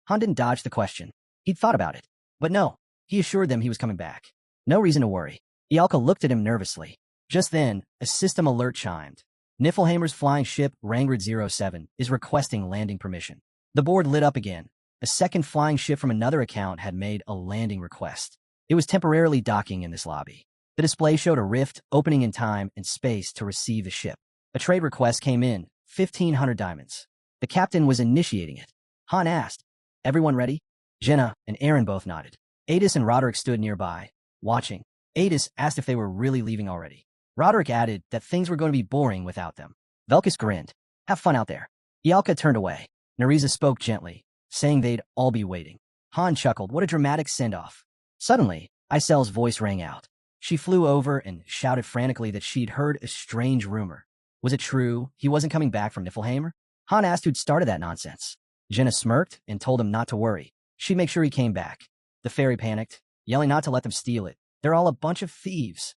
Han didn't dodge the question. He'd thought about it. But no, he assured them he was coming back. No reason to worry. Ialka looked at him nervously. Just then, a system alert chimed. Niflheimer's flying ship Rangrid 07 is requesting landing permission. The board lit up again. A second flying ship from another account had made a landing request. It was temporarily docking in this lobby. The display showed a rift opening in time and space to receive the ship. A trade request came in, 1,500 diamonds. The captain was initiating it. Han asked, "Everyone ready?" Jenna and Aaron both nodded. Adis and Roderick stood nearby, watching. Adis asked if they were really leaving already. Roderick added that things were going to be boring without them. Velkis grinned. "Have fun out there." Ialka turned away. Nariza spoke gently, saying they'd all be waiting. Han chuckled. What a dramatic send-off. Suddenly, Isel's voice rang out. She flew over and shouted frantically that she'd heard a strange rumor. Was it true he wasn't coming back from Niflheimer? Han asked who'd started that nonsense. Jenna smirked and told him not to worry. She'd make sure he came back. The fairy panicked, yelling not to let them steal it. They're all a bunch of thieves.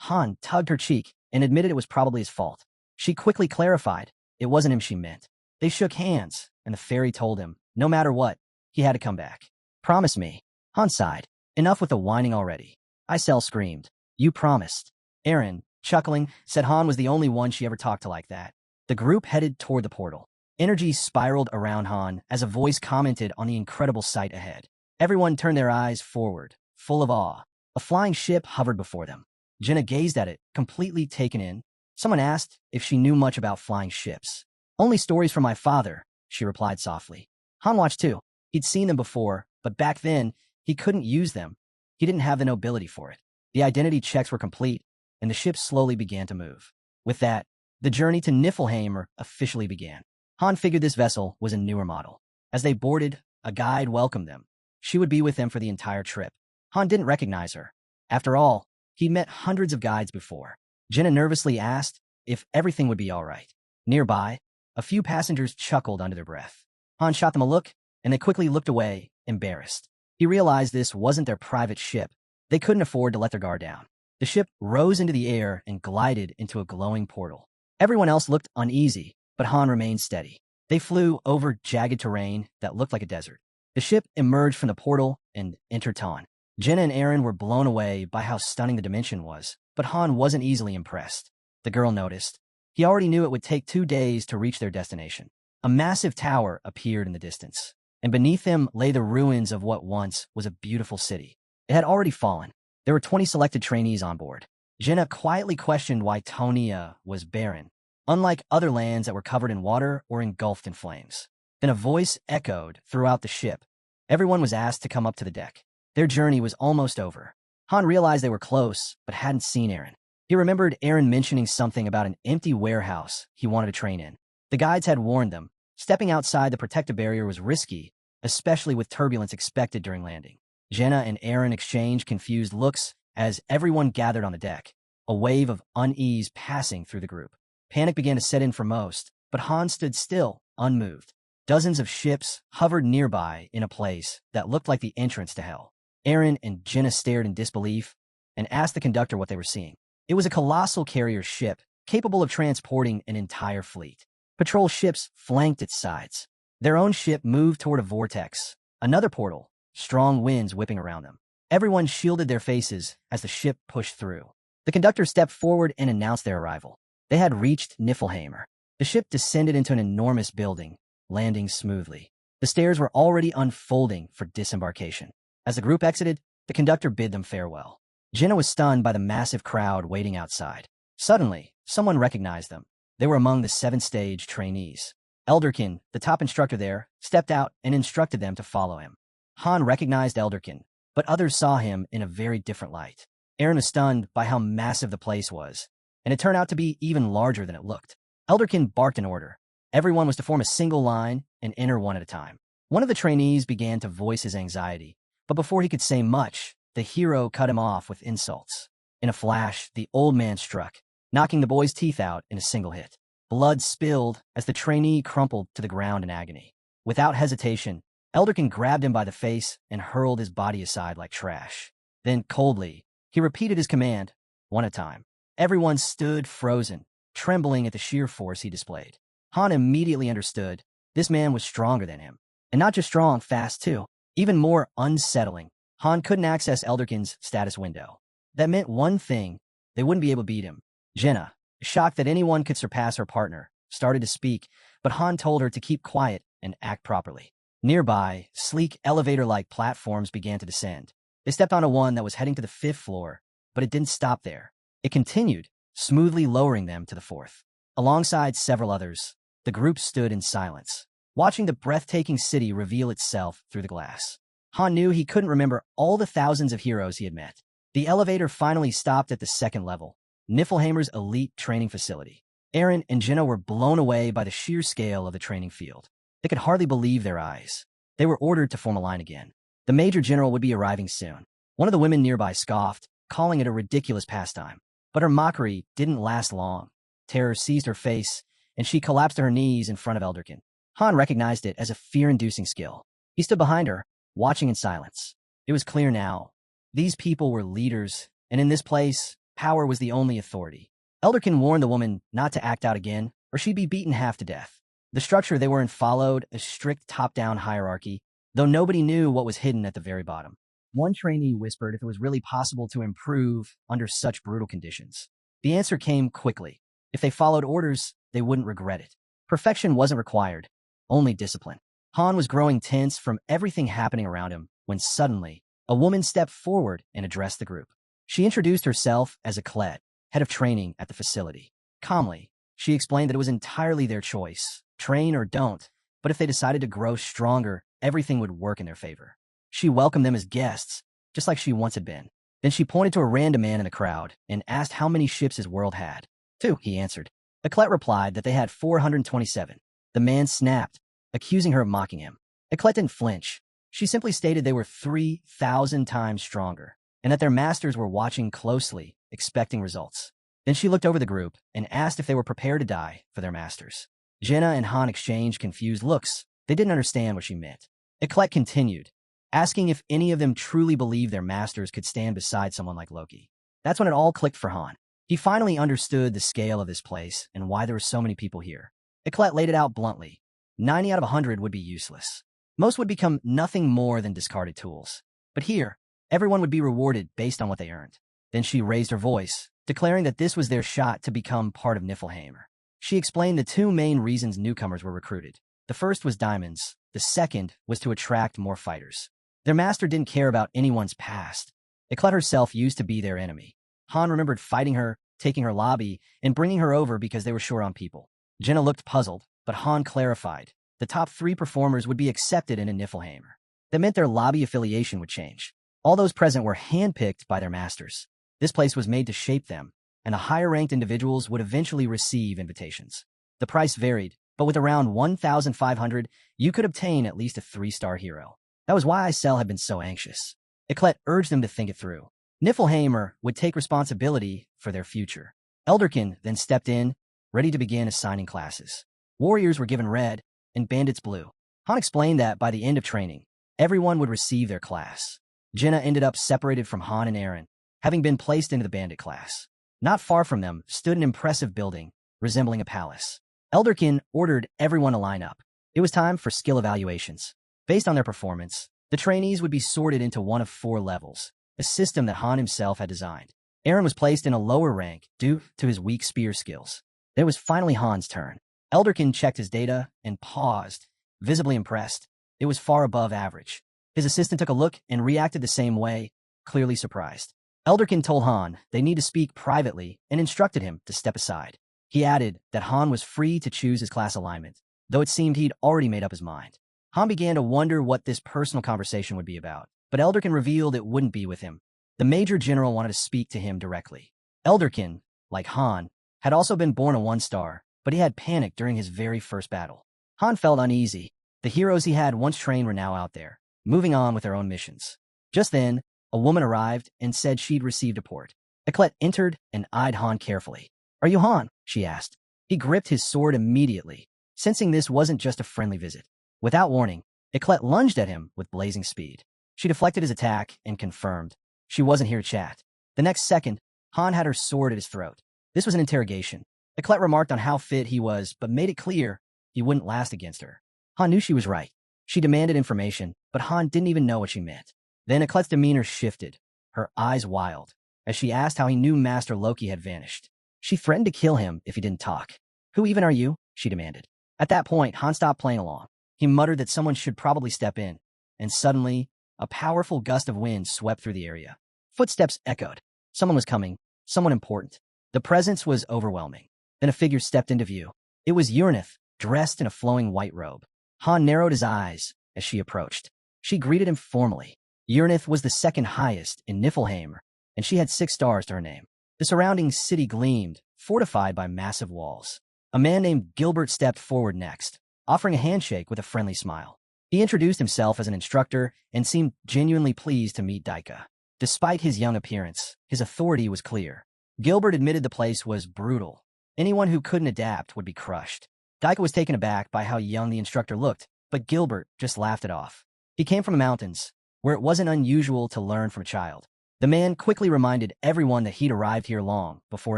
Han tugged her cheek and admitted it was probably his fault. She quickly clarified it wasn't him she meant. They shook hands, and the fairy told him, no matter what, he had to come back. Promise me. Han sighed. Enough with the whining already. Isel screamed. You promised. Aaron, chuckling, said Han was the only one she ever talked to like that. The group headed toward the portal. Energy spiraled around Han as a voice commented on the incredible sight ahead. Everyone turned their eyes forward, full of awe. A flying ship hovered before them. Jenna gazed at it, completely taken in. Someone asked if she knew much about flying ships. Only stories from my father, she replied softly. Han watched too. He'd seen them before, but back then, he couldn't use them. He didn't have the nobility for it. The identity checks were complete, and the ship slowly began to move. With that, the journey to Niflheim officially began. Han figured this vessel was a newer model. As they boarded, a guide welcomed them. She would be with them for the entire trip. Han didn't recognize her. After all, he'd met hundreds of guides before. Jenna nervously asked if everything would be all right. Nearby, a few passengers chuckled under their breath. Han shot them a look, and they quickly looked away, embarrassed. He realized this wasn't their private ship. They couldn't afford to let their guard down. The ship rose into the air and glided into a glowing portal. Everyone else looked uneasy, but Han remained steady. They flew over jagged terrain that looked like a desert. The ship emerged from the portal and entered Tan. Jenna and Aaron were blown away by how stunning the dimension was, but Han wasn't easily impressed. The girl noticed. He already knew it would take 2 days to reach their destination. A massive tower appeared in the distance, and beneath them lay the ruins of what once was a beautiful city. It had already fallen. There were 20 selected trainees on board. Jenna quietly questioned why Tonia was barren, unlike other lands that were covered in water or engulfed in flames. Then a voice echoed throughout the ship. Everyone was asked to come up to the deck. Their journey was almost over. Han realized they were close, but hadn't seen Aaron. He remembered Aaron mentioning something about an empty warehouse he wanted to train in. The guides had warned them. Stepping outside the protective barrier was risky, especially with turbulence expected during landing. Jenna and Aaron exchanged confused looks as everyone gathered on the deck, a wave of unease passing through the group. Panic began to set in for most, but Han stood still, unmoved. Dozens of ships hovered nearby in a place that looked like the entrance to hell. Aaron and Jenna stared in disbelief and asked the conductor what they were seeing. It was a colossal carrier ship, capable of transporting an entire fleet. Patrol ships flanked its sides. Their own ship moved toward a vortex, another portal, strong winds whipping around them. Everyone shielded their faces as the ship pushed through. The conductor stepped forward and announced their arrival. They had reached Niflheimer. The ship descended into an enormous building, landing smoothly. The stairs were already unfolding for disembarkation. As the group exited, the conductor bid them farewell. Jenna was stunned by the massive crowd waiting outside. Suddenly, someone recognized them. They were among the 7th-stage trainees. Elderkin, the top instructor there, stepped out and instructed them to follow him. Han recognized Elderkin, but others saw him in a very different light. Aaron was stunned by how massive the place was, and it turned out to be even larger than it looked. Elderkin barked an order. Everyone was to form a single line and enter one at a time. One of the trainees began to voice his anxiety, but before he could say much, the hero cut him off with insults. In a flash, the old man struck, knocking the boy's teeth out in a single hit. Blood spilled as the trainee crumpled to the ground in agony. Without hesitation, Elderkin grabbed him by the face and hurled his body aside like trash. Then, coldly, he repeated his command, one at a time. Everyone stood frozen, trembling at the sheer force he displayed. Han immediately understood this man was stronger than him. And not just strong, fast too. Even more unsettling, Han couldn't access Elderkin's status window. That meant one thing: they wouldn't be able to beat him. Jenna, shocked that anyone could surpass her partner, started to speak, but Han told her to keep quiet and act properly. Nearby, sleek elevator-like platforms began to descend. They stepped onto one that was heading to the 5th floor, but it didn't stop there. It continued, smoothly lowering them to the 4th. Alongside several others, the group stood in silence, watching the breathtaking city reveal itself through the glass. Han knew he couldn't remember all the thousands of heroes he had met. The elevator finally stopped at the 2nd level, Niflheimer's elite training facility. Eren and Jenna were blown away by the sheer scale of the training field. They could hardly believe their eyes. They were ordered to form a line again. The Major General would be arriving soon. One of the women nearby scoffed, calling it a ridiculous pastime. But her mockery didn't last long. Terror seized her face, and she collapsed to her knees in front of Elderkin. Han recognized it as a fear-inducing skill. He stood behind her, watching in silence. It was clear now. These people were leaders, and in this place, power was the only authority. Elderkin warned the woman not to act out again, or she'd be beaten half to death. The structure they were in followed a strict top-down hierarchy, though nobody knew what was hidden at the very bottom. One trainee whispered if it was really possible to improve under such brutal conditions. The answer came quickly. If they followed orders, they wouldn't regret it. Perfection wasn't required, only discipline. Han was growing tense from everything happening around him when suddenly, a woman stepped forward and addressed the group. She introduced herself as Aklet, head of training at the facility. Calmly, she explained that it was entirely their choice, train or don't, but if they decided to grow stronger, everything would work in their favor. She welcomed them as guests, just like she once had been. Then she pointed to a random man in the crowd and asked how many ships his world had. 2, he answered. Aklet replied that they had 427. The man snapped, accusing her of mocking him. Aklet didn't flinch. She simply stated they were 3,000 times stronger, and that their masters were watching closely, expecting results. Then she looked over the group and asked if they were prepared to die for their masters. Jenna and Han exchanged confused looks. They didn't understand what she meant. Aklet continued, asking if any of them truly believed their masters could stand beside someone like Loki. That's when it all clicked for Han. He finally understood the scale of this place and why there were so many people here. Aklet laid it out bluntly. 90 out of 100 would be useless. Most would become nothing more than discarded tools. But here, everyone would be rewarded based on what they earned. Then she raised her voice, declaring that this was their shot to become part of Niflheimer. She explained the 2 main reasons newcomers were recruited. The first was diamonds. The second was to attract more fighters. Their master didn't care about anyone's past. Aklet herself used to be their enemy. Han remembered fighting her, taking her lobby, and bringing her over because they were short on people. Jenna looked puzzled, but Han clarified. The top 3 performers would be accepted in a Niflheimer. That meant their lobby affiliation would change. All those present were handpicked by their masters. This place was made to shape them, and the higher-ranked individuals would eventually receive invitations. The price varied, but with around 1,500, you could obtain at least a 3-star hero. That was why Isel had been so anxious. Aklet urged them to think it through. Niflheimer would take responsibility for their future. Elderkin then stepped in, ready to begin assigning classes. Warriors were given red, and bandits blue. Han explained that by the end of training, everyone would receive their class. Jenna ended up separated from Han and Eren, having been placed into the bandit class. Not far from them stood an impressive building, resembling a palace. Elderkin ordered everyone to line up. It was time for skill evaluations. Based on their performance, the trainees would be sorted into one of 4 levels, a system that Han himself had designed. Eren was placed in a lower rank due to his weak spear skills. It was finally Han's turn. Elderkin checked his data and paused, visibly impressed. It was far above average. His assistant took a look and reacted the same way, clearly surprised. Elderkin told Han they need to speak privately and instructed him to step aside. He added that Han was free to choose his class alignment, though it seemed he'd already made up his mind. Han began to wonder what this personal conversation would be about, but Elderkin revealed it wouldn't be with him. The Major General wanted to speak to him directly. Elderkin, like Han, had also been born a 1-star, but he had panicked during his very first battle. Han felt uneasy. The heroes he had once trained were now out there, moving on with their own missions. Just then, a woman arrived and said she'd received a port. Aklet entered and eyed Han carefully. "Are you Han?" she asked. He gripped his sword immediately, sensing this wasn't just a friendly visit. Without warning, Aklet lunged at him with blazing speed. She deflected his attack and confirmed she wasn't here to chat. The next second, Han had her sword at his throat. This was an interrogation. Eclet remarked on how fit he was, but made it clear he wouldn't last against her. Han knew she was right. She demanded information, but Han didn't even know what she meant. Then Eclet's demeanor shifted, her eyes wild, as she asked how he knew Master Loki had vanished. She threatened to kill him if he didn't talk. Who even are you? She demanded. At that point, Han stopped playing along. He muttered that someone should probably step in, and suddenly, a powerful gust of wind swept through the area. Footsteps echoed. Someone was coming, someone important. The presence was overwhelming. Then a figure stepped into view. It was Uranith, dressed in a flowing white robe. Han narrowed his eyes as she approached. She greeted him formally. Uranith was the second highest in Niflheim, and she had 6 stars to her name. The surrounding city gleamed, fortified by massive walls. A man named Gilbert stepped forward next, offering a handshake with a friendly smile. He introduced himself as an instructor and seemed genuinely pleased to meet Daika. Despite his young appearance, his authority was clear. Gilbert admitted the place was brutal. Anyone who couldn't adapt would be crushed. Daika was taken aback by how young the instructor looked, but Gilbert just laughed it off. He came from the mountains, where it wasn't unusual to learn from a child. The man quickly reminded everyone that he'd arrived here long before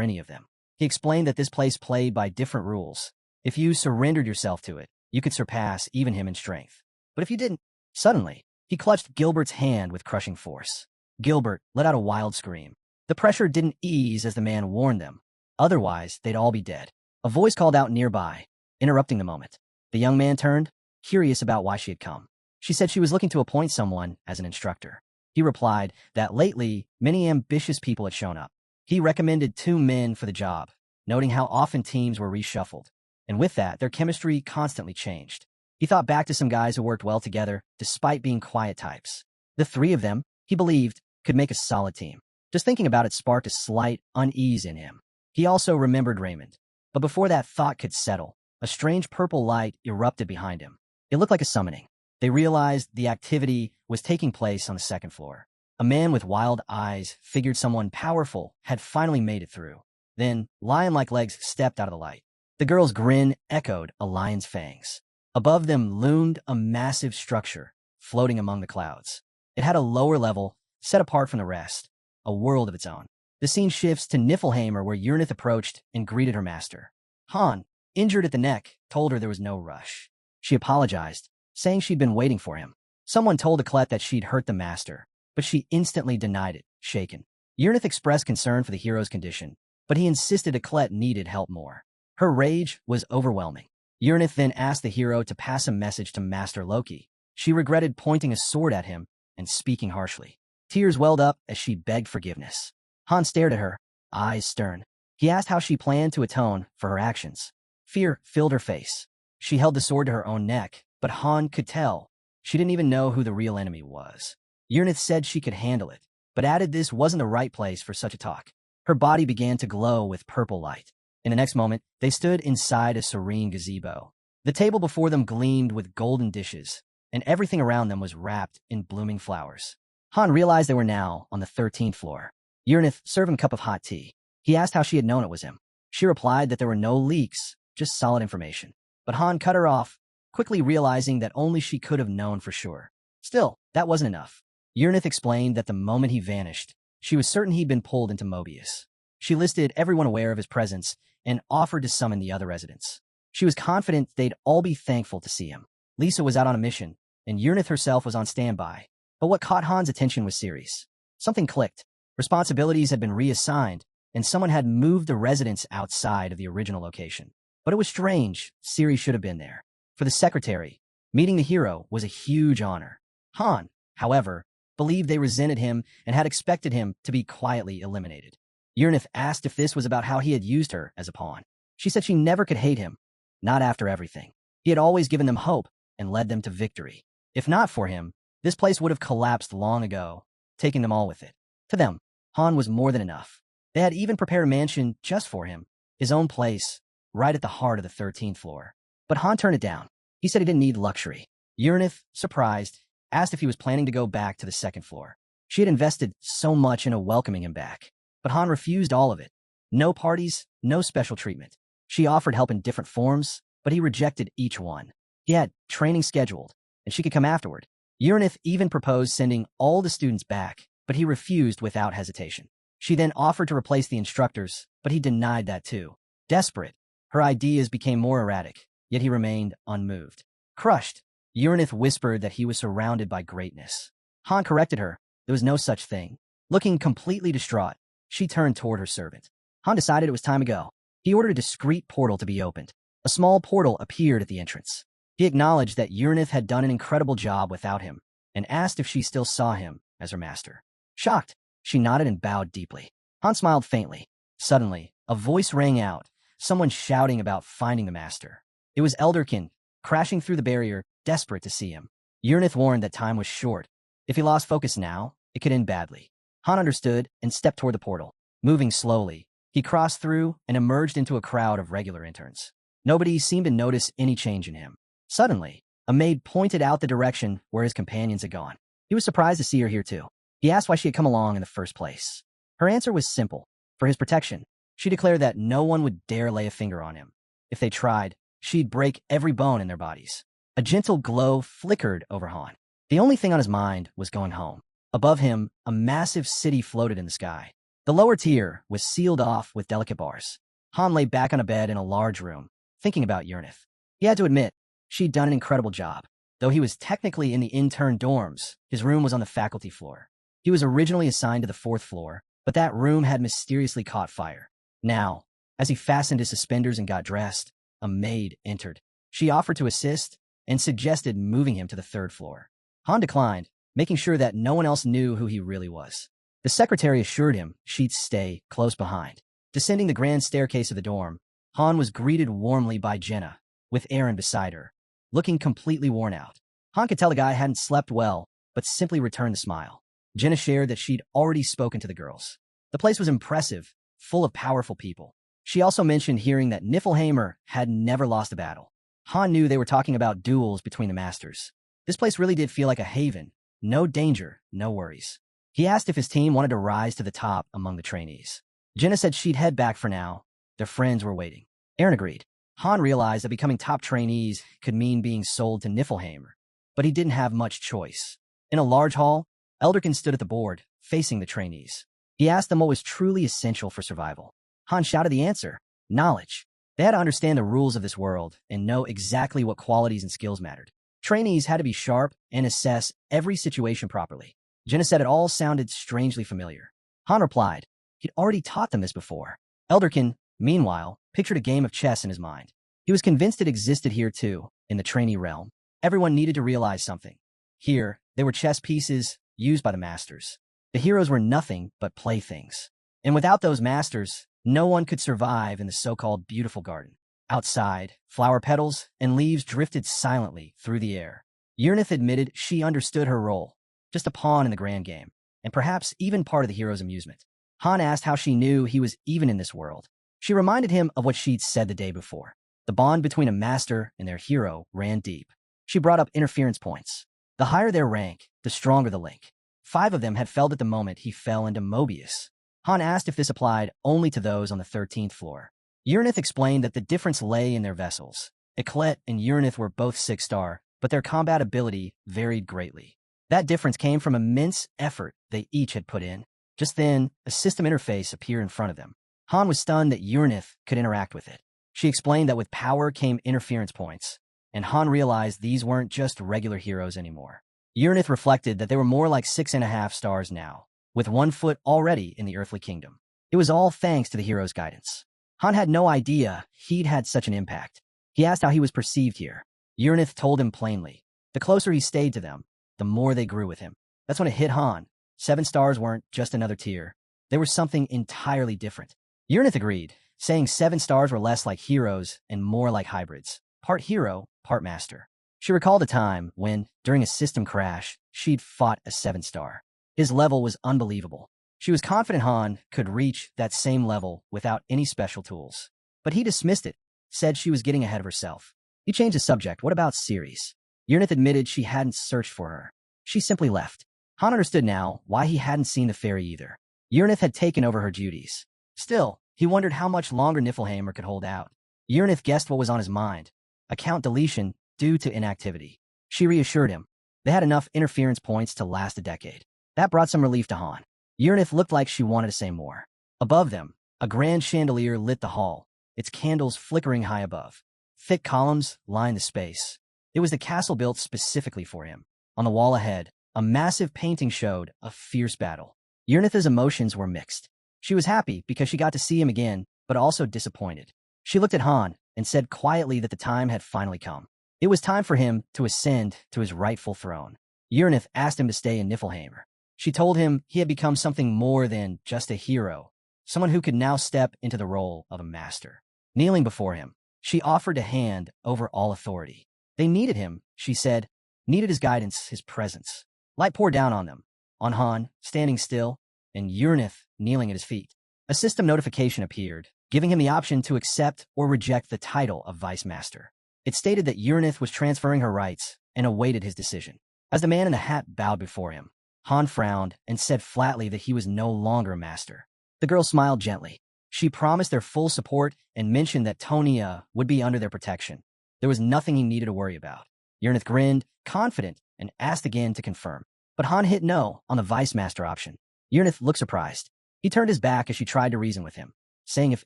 any of them. He explained that this place played by different rules. If you surrendered yourself to it, you could surpass even him in strength. But if you didn't, suddenly, he clutched Gilbert's hand with crushing force. Gilbert let out a wild scream. The pressure didn't ease as the man warned them. Otherwise, they'd all be dead. A voice called out nearby, interrupting the moment. The young man turned, curious about why she had come. She said she was looking to appoint someone as an instructor. He replied that lately, many ambitious people had shown up. He recommended 2 men for the job, noting how often teams were reshuffled. And with that, their chemistry constantly changed. He thought back to some guys who worked well together, despite being quiet types. The 3 of them, he believed, could make a solid team. Just thinking about it sparked a slight unease in him. He also remembered Raymond. But before that thought could settle, a strange purple light erupted behind him. It looked like a summoning. They realized the activity was taking place on the 2nd floor. A man with wild eyes figured someone powerful had finally made it through. Then, lion-like legs stepped out of the light. The girl's grin echoed a lion's fangs. Above them loomed a massive structure, floating among the clouds. It had a lower level, set apart from the rest, a world of its own. The scene shifts to Niflheim, where Uranith approached and greeted her master. Han, injured at the neck, told her there was no rush. She apologized, saying she'd been waiting for him. Someone told Eclet that she'd hurt the master, but she instantly denied it, shaken. Uranith expressed concern for the hero's condition, but he insisted Eclet needed help more. Her rage was overwhelming. Uranith then asked the hero to pass a message to Master Loki. She regretted pointing a sword at him and speaking harshly. Tears welled up as she begged forgiveness. Han stared at her, eyes stern. He asked how she planned to atone for her actions. Fear filled her face. She held the sword to her own neck, but Han could tell she didn't even know who the real enemy was. Uranith said she could handle it, but added this wasn't the right place for such a talk. Her body began to glow with purple light. In the next moment, they stood inside a serene gazebo. The table before them gleamed with golden dishes, and everything around them was wrapped in blooming flowers. Han realized they were now on the 13th floor. Uranith served him a cup of hot tea. He asked how she had known it was him. She replied that there were no leaks, just solid information. But Han cut her off, quickly realizing that only she could have known for sure. Still, that wasn't enough. Uranith explained that the moment he vanished, she was certain he'd been pulled into Mobius. She listed everyone aware of his presence and offered to summon the other residents. She was confident they'd all be thankful to see him. Lisa was out on a mission, and Uranith herself was on standby. But what caught Han's attention was Ceres. Something clicked. Responsibilities had been reassigned, and someone had moved the residents outside of the original location. But it was strange. Ceres should have been there. For the secretary, meeting the hero was a huge honor. Han, however, believed they resented him and had expected him to be quietly eliminated. Uranith asked if this was about how he had used her as a pawn. She said she never could hate him, not after everything. He had always given them hope and led them to victory. If not for him, this place would have collapsed long ago, taking them all with it. To them, Han was more than enough. They had even prepared a mansion just for him, his own place, right at the heart of the 13th floor. But Han turned it down. He said he didn't need luxury. Uranith, surprised, asked if he was planning to go back to the 2nd floor. She had invested so much into welcoming him back. But Han refused all of it. No parties, no special treatment. She offered help in different forms, but he rejected each one. He had training scheduled, and she could come afterward. Uranith even proposed sending all the students back, but he refused without hesitation. She then offered to replace the instructors, but he denied that too. Desperate, her ideas became more erratic, yet he remained unmoved. Crushed, Uranith whispered that he was surrounded by greatness. Han corrected her. There was no such thing. Looking completely distraught, she turned toward her servant. Han decided it was time to go. He ordered a discreet portal to be opened. A small portal appeared at the entrance. He acknowledged that Uranith had done an incredible job without him and asked if she still saw him as her master. Shocked, she nodded and bowed deeply. Han smiled faintly. Suddenly, a voice rang out, someone shouting about finding the master. It was Elderkin, crashing through the barrier, desperate to see him. Uranith warned that time was short. If he lost focus now, it could end badly. Han understood and stepped toward the portal. Moving slowly, he crossed through and emerged into a crowd of regular interns. Nobody seemed to notice any change in him. Suddenly, a maid pointed out the direction where his companions had gone. He was surprised to see her here too. He asked why she had come along in the first place. Her answer was simple. For his protection, she declared that no one would dare lay a finger on him. If they tried, she'd break every bone in their bodies. A gentle glow flickered over Han. The only thing on his mind was going home. Above him, a massive city floated in the sky. The lower tier was sealed off with delicate bars. Han lay back on a bed in a large room, thinking about Uranith. He had to admit, she'd done an incredible job. Though he was technically in the intern dorms, his room was on the faculty floor. He was originally assigned to the 4th floor, but that room had mysteriously caught fire. Now, as he fastened his suspenders and got dressed, a maid entered. She offered to assist and suggested moving him to the 3rd floor. Han declined, making sure that no one else knew who he really was. The secretary assured him she'd stay close behind. Descending the grand staircase of the dorm, Han was greeted warmly by Jenna, with Aaron beside her, looking completely worn out. Han could tell the guy hadn't slept well, but simply returned the smile. Jenna shared that she'd already spoken to the girls. The place was impressive, full of powerful people. She also mentioned hearing that Niflheimer had never lost a battle. Han knew they were talking about duels between the masters. This place really did feel like a haven. No danger, no worries. He asked if his team wanted to rise to the top among the trainees. Jenna said she'd head back for now. Their friends were waiting. Aaron agreed. Han realized that becoming top trainees could mean being sold to Niflheimer, but he didn't have much choice. In a large hall, Elderkin stood at the board, facing the trainees. He asked them what was truly essential for survival. Han shouted the answer: knowledge. They had to understand the rules of this world and know exactly what qualities and skills mattered. Trainees had to be sharp and assess every situation properly. Jenna said it all sounded strangely familiar. Han replied he'd already taught them this before. Elderkin, meanwhile, pictured a game of chess in his mind. He was convinced it existed here too, in the trainee realm. Everyone needed to realize something. Here, they were chess pieces used by the masters. The heroes were nothing but playthings. And without those masters, no one could survive in the so-called beautiful garden. Outside, flower petals and leaves drifted silently through the air. Uranith admitted she understood her role, just a pawn in the grand game, and perhaps even part of the hero's amusement. Han asked how she knew he was even in this world. She reminded him of what she'd said the day before. The bond between a master and their hero ran deep. She brought up interference points. The higher their rank, the stronger the link. 5 of them had failed at the moment he fell into Mobius. Han asked if this applied only to those on the 13th floor. Uranith explained that the difference lay in their vessels. Eclet and Uranith were both 6-star, but their combat ability varied greatly. That difference came from immense effort they each had put in. Just then, a system interface appeared in front of them. Han was stunned that Uranith could interact with it. She explained that with power came interference points, and Han realized these weren't just regular heroes anymore. Uranith reflected that they were more like 6.5 stars now, with 1 foot already in the earthly kingdom. It was all thanks to the hero's guidance. Han had no idea he'd had such an impact. He asked how he was perceived here. Uranith told him plainly. The closer he stayed to them, the more they grew with him. That's when it hit Han. 7 stars weren't just another tier. They were something entirely different. Uranith agreed, saying 7 stars were less like heroes and more like hybrids. Part hero, part master. She recalled a time when, during a system crash, she'd fought a 7-star. His level was unbelievable. She was confident Han could reach that same level without any special tools. But he dismissed it, said she was getting ahead of herself. He changed the subject. What about Ceres? Uranith admitted she hadn't searched for her. She simply left. Han understood now why he hadn't seen the fairy either. Uranith had taken over her duties. Still, he wondered how much longer Niflheimer could hold out. Uranith guessed what was on his mind. Account deletion due to inactivity. She reassured him. They had enough interference points to last a decade. That brought some relief to Han. Uranith looked like she wanted to say more. Above them, a grand chandelier lit the hall. its candles flickering high above. Thick columns lined the space. It was the castle built specifically for him. On the wall ahead, a massive painting showed a fierce battle. Yurnitha's emotions were mixed. She was happy because she got to see him again, but also disappointed. She looked at Han and said quietly that the time had finally come. It was time for him to ascend to his rightful throne. Yurnith asked him to stay in Niflheim. She told him he had become something more than just a hero, someone who could now step into the role of a master. Kneeling before him, she offered to hand over all authority. They needed him, she said, needed his guidance, his presence. Light poured down on them, on Han, standing still, and Yurnith kneeling at his feet. A system notification appeared, giving him the option to accept or reject the title of Vice Master. It stated that Yurnith was transferring her rights and awaited his decision. As the man in the hat bowed before him, Han frowned and said flatly that he was no longer a master. The girl smiled gently. She promised their full support and mentioned that Tonia would be under their protection. There was nothing he needed to worry about. Yurnith grinned, confident, and asked again to confirm. But Han hit no on the Vice Master option. Yurnith looked surprised. He turned his back as she tried to reason with him, saying if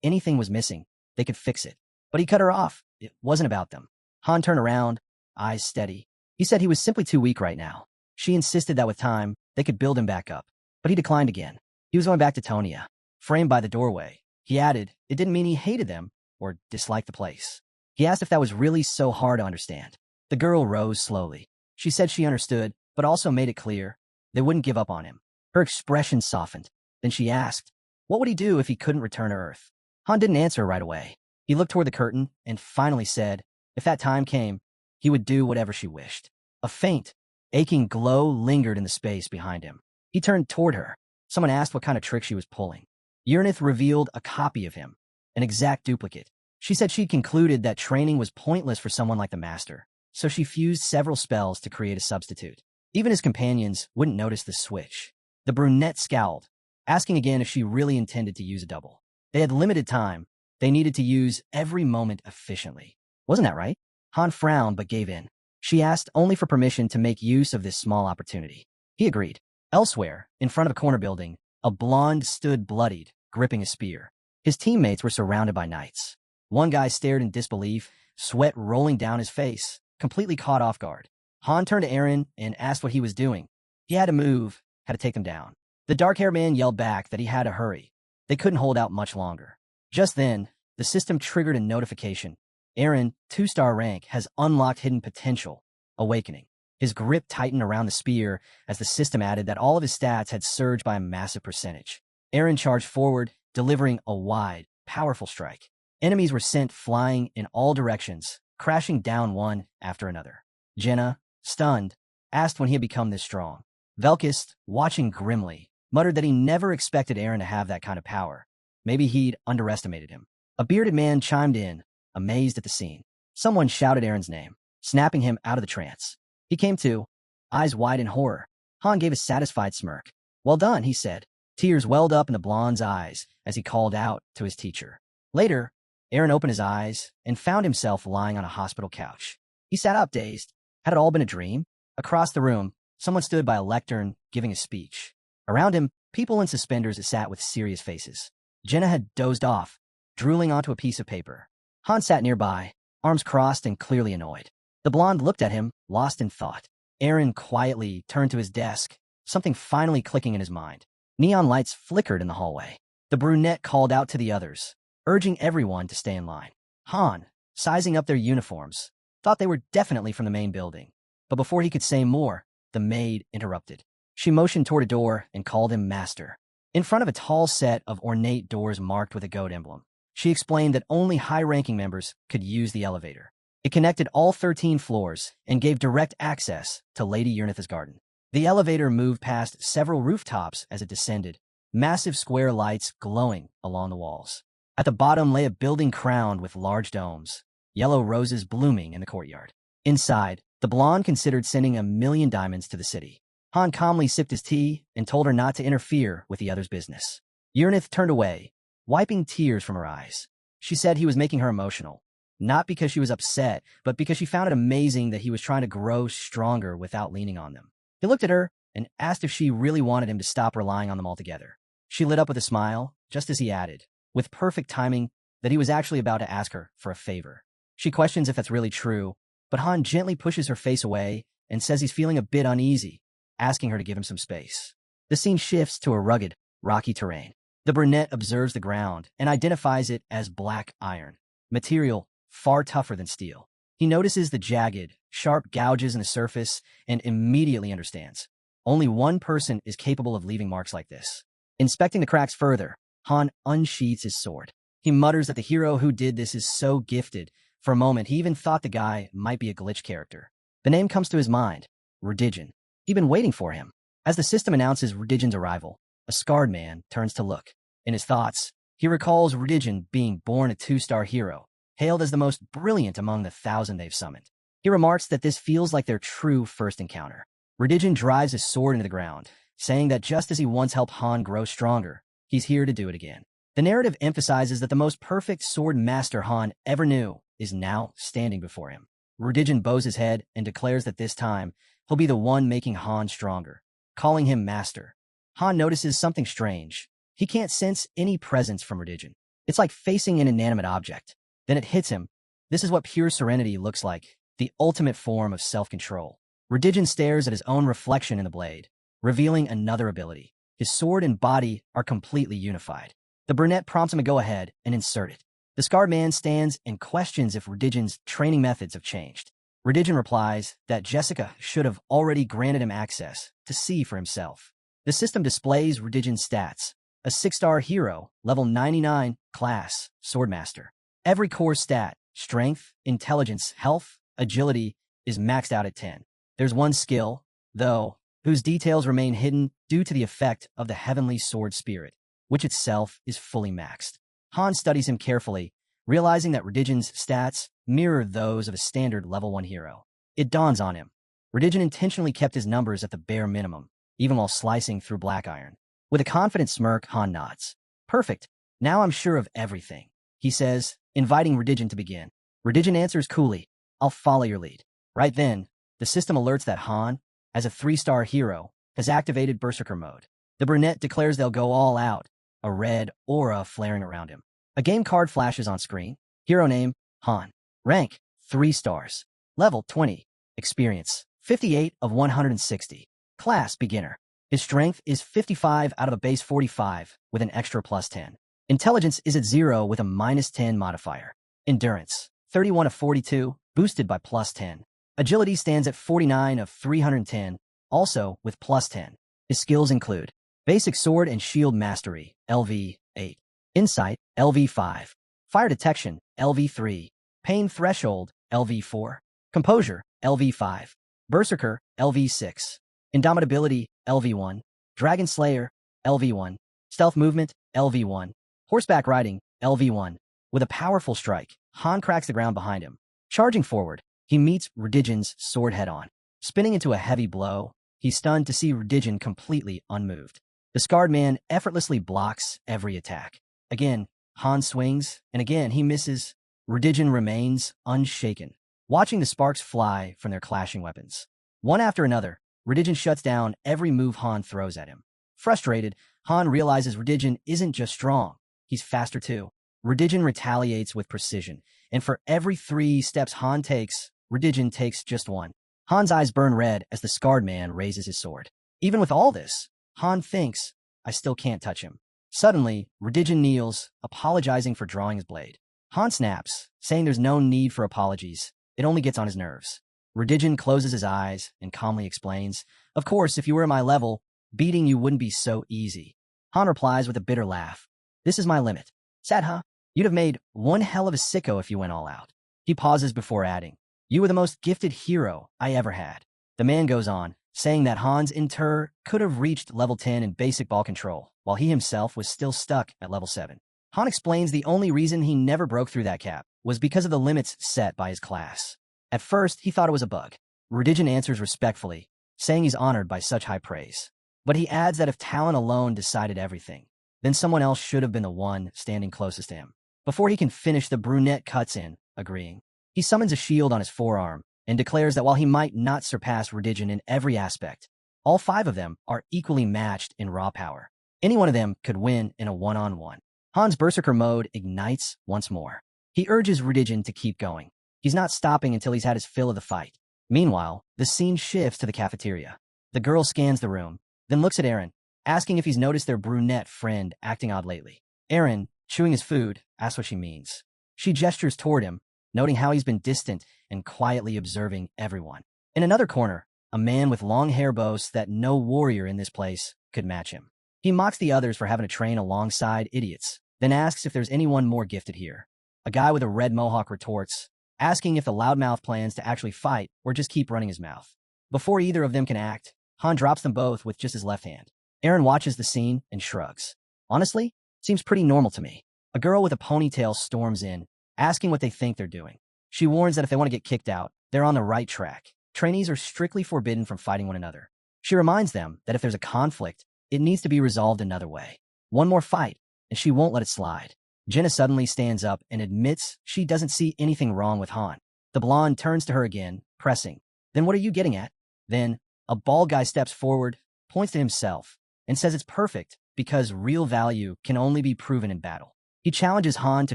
anything was missing, they could fix it. But he cut her off. It wasn't about them. Han turned around, eyes steady. He said he was simply too weak right now. She insisted that with time, they could build him back up. But he declined again. He was going back to Tonia. Framed by the doorway, he added it didn't mean he hated them or disliked the place. He asked if that was really so hard to understand. The girl rose slowly. She said she understood, but also made it clear they wouldn't give up on him. Her expression softened. Then she asked, what would he do if he couldn't return to Earth? Han didn't answer right away. He looked toward the curtain and finally said, if that time came, he would do whatever she wished. A faint, aching glow lingered in the space behind him. He turned toward her. Someone asked what kind of trick she was pulling. Yurnith revealed a copy of him, an exact duplicate. She said she'd concluded that training was pointless for someone like the Master, so she fused several spells to create a substitute. Even his companions wouldn't notice the switch. The brunette scowled, asking again if she really intended to use a double. They had limited time. They needed to use every moment efficiently. Wasn't that right? Han frowned but gave in. She asked only for permission to make use of this small opportunity. He agreed. Elsewhere, in front of a corner building, a blonde stood bloodied, gripping a spear. His teammates were surrounded by knights. One guy stared in disbelief, sweat rolling down his face, completely caught off guard. Han turned to Eren and asked what he was doing. He had to move, had to take them down. The dark-haired man yelled back that he had to hurry. They couldn't hold out much longer. Just then, the system triggered a notification. Eren, 2-star rank, has unlocked hidden potential, awakening. His grip tightened around the spear as the system added that all of his stats had surged by a massive percentage. Eren charged forward, delivering a wide, powerful strike. Enemies were sent flying in all directions, crashing down one after another. Jenna, stunned, asked when he had become this strong. Velkist, watching grimly, muttered that he never expected Eren to have that kind of power. Maybe he'd underestimated him. A bearded man chimed in, amazed at the scene. Someone shouted Eren's name, snapping him out of the trance. He came to, eyes wide in horror. Han gave a satisfied smirk. Well done, he said. Tears welled up in the blonde's eyes as he called out to his teacher. Later, Eren opened his eyes and found himself lying on a hospital couch. He sat up dazed. Had it all been a dream? Across the room, someone stood by a lectern giving a speech. Around him, people in suspenders sat with serious faces. Jenna had dozed off, drooling onto a piece of paper. Han sat nearby, arms crossed and clearly annoyed. The blonde looked at him, lost in thought. Eren quietly turned to his desk, something finally clicking in his mind. Neon lights flickered in the hallway. The brunette called out to the others, urging everyone to stay in line. Han, sizing up their uniforms, thought they were definitely from the main building. But before he could say more, the maid interrupted. She motioned toward a door and called him Master. In front of a tall set of ornate doors marked with a goat emblem, she explained that only high-ranking members could use the elevator. It connected all 13 floors and gave direct access to Lady Yurnitha's garden. The elevator moved past several rooftops as it descended, massive square lights glowing along the walls. At the bottom lay a building crowned with large domes, yellow roses blooming in the courtyard. Inside, the blonde considered sending 1,000,000 diamonds to the city. Han calmly sipped his tea and told her not to interfere with the other's business. Yurnith turned away, wiping tears from her eyes. She said he was making her emotional, not because she was upset, but because she found it amazing that he was trying to grow stronger without leaning on them. He looked at her and asked if she really wanted him to stop relying on them altogether. She lit up with a smile, just as he added, with perfect timing, that he was actually about to ask her for a favor. She questions if that's really true, but Han gently pushes her face away and says he's feeling a bit uneasy, asking her to give him some space. The scene shifts to a rugged, rocky terrain. The brunette observes the ground and identifies it as black iron, material far tougher than steel. He notices the jagged, sharp gouges in the surface and immediately understands. Only one person is capable of leaving marks like this. Inspecting the cracks further, Han unsheathes his sword. He mutters that the hero who did this is so gifted. For a moment, he even thought the guy might be a glitch character. The name comes to his mind, Rudigen. He'd been waiting for him. As the system announces Rudigen's arrival, a scarred man turns to look. In his thoughts, he recalls Rudigen being born a 2-star hero, hailed as the most brilliant among the 1,000 they've summoned. He remarks that this feels like their true first encounter. Rudigen drives his sword into the ground, saying that just as he once helped Han grow stronger, he's here to do it again. The narrative emphasizes that the most perfect sword master Han ever knew is now standing before him. Rudigen bows his head and declares that this time, he'll be the one making Han stronger, calling him master. Han notices something strange. He can't sense any presence from Rudigen. It's like facing an inanimate object. Then it hits him. This is what pure serenity looks like, the ultimate form of self-control. Rudigen stares at his own reflection in the blade, revealing another ability. His sword and body are completely unified. The brunette prompts him to go ahead and insert it. The scarred man stands and questions if Rudigen's training methods have changed. Rudigen replies that Jessica should have already granted him access to see for himself. The system displays Rudigen's stats. A 6-star hero, level 99, class, swordmaster. Every core stat, strength, intelligence, health, agility, is maxed out at 10. There's one skill, though, whose details remain hidden due to the effect of the heavenly sword spirit, which itself is fully maxed. Han studies him carefully, realizing that Rudigen's stats mirror those of a standard level 1 hero. It dawns on him. Rudigen intentionally kept his numbers at the bare minimum, even while slicing through black iron. With a confident smirk, Han nods. Perfect. Now I'm sure of everything, he says, inviting Rudigen to begin. Rudigen answers coolly, I'll follow your lead. Right then, the system alerts that Han, as a 3-star hero, has activated Berserker mode. The brunette declares they'll go all out, a red aura flaring around him. A game card flashes on screen. Hero name, Han. Rank, 3 stars. Level, 20. Experience, 58 of 160. Class, beginner. His strength is 55 out of a base 45 with an extra plus 10. Intelligence is at 0 with a minus 10 modifier. Endurance, 31 of 42, boosted by plus 10. Agility stands at 49 of 310, also with plus 10. His skills include Basic Sword and Shield Mastery, LV 8. Insight, LV 5. Fire Detection, LV 3. Pain Threshold, LV 4. Composure, LV 5. Berserker, LV 6. Indomitability, LV 1. Dragon Slayer, LV 1. Stealth Movement, LV 1. Horseback Riding, LV 1. With a powerful strike, Han cracks the ground behind him. Charging forward, he meets Rudigen's sword head-on. Spinning into a heavy blow, he's stunned to see Rudigen completely unmoved. The scarred man effortlessly blocks every attack. Again, Han swings, and again he misses. Rudigen remains unshaken, watching the sparks fly from their clashing weapons. One after another, Rudigen shuts down every move Han throws at him. Frustrated, Han realizes Rudigen isn't just strong, he's faster too. Rudigen retaliates with precision, and for every 3 steps Han takes, Rudigen takes just 1. Han's eyes burn red as the scarred man raises his sword. Even with all this, Han thinks, I still can't touch him. Suddenly, Rudigen kneels, apologizing for drawing his blade. Han snaps, saying there's no need for apologies. It only gets on his nerves. Rudigen closes his eyes and calmly explains, Of course, if you were at my level, beating you wouldn't be so easy. Han replies with a bitter laugh. This is my limit. Sad, huh? You'd have made one hell of a sicko if you went all out. He pauses before adding, You were the most gifted hero I ever had. The man goes on, saying that Han's Inter could have reached level 10 in basic ball control, while he himself was still stuck at level 7. Han explains the only reason he never broke through that cap was because of the limits set by his class. At first, he thought it was a bug. Rudigen answers respectfully, saying he's honored by such high praise. But he adds that if talent alone decided everything, then someone else should have been the one standing closest to him. Before he can finish, the brunette cuts in, agreeing. He summons a shield on his forearm and declares that while he might not surpass Rudigen in every aspect, all 5 of them are equally matched in raw power. Any one of them could win in a one-on-one. Han's berserker mode ignites once more. He urges Rudigen to keep going. He's not stopping until he's had his fill of the fight. Meanwhile, the scene shifts to the cafeteria. The girl scans the room, then looks at Aaron, asking if he's noticed their brunette friend acting odd lately. Aaron, chewing his food, asks what she means. She gestures toward him, noting how he's been distant and quietly observing everyone. In another corner, a man with long hair boasts that no warrior in this place could match him. He mocks the others for having to train alongside idiots, then asks if there's anyone more gifted here. A guy with a red mohawk retorts, asking if the loudmouth plans to actually fight or just keep running his mouth. Before either of them can act, Han drops them both with just his left hand. Aaron watches the scene and shrugs. Honestly, seems pretty normal to me. A girl with a ponytail storms in, asking what they think they're doing. She warns that if they want to get kicked out, they're on the right track. Trainees are strictly forbidden from fighting one another. She reminds them that if there's a conflict, it needs to be resolved another way. One more fight, and she won't let it slide. Jenna suddenly stands up and admits she doesn't see anything wrong with Han. The blonde turns to her again, pressing. Then what are you getting at? Then, a bald guy steps forward, points to himself, and says it's perfect because real value can only be proven in battle. He challenges Han to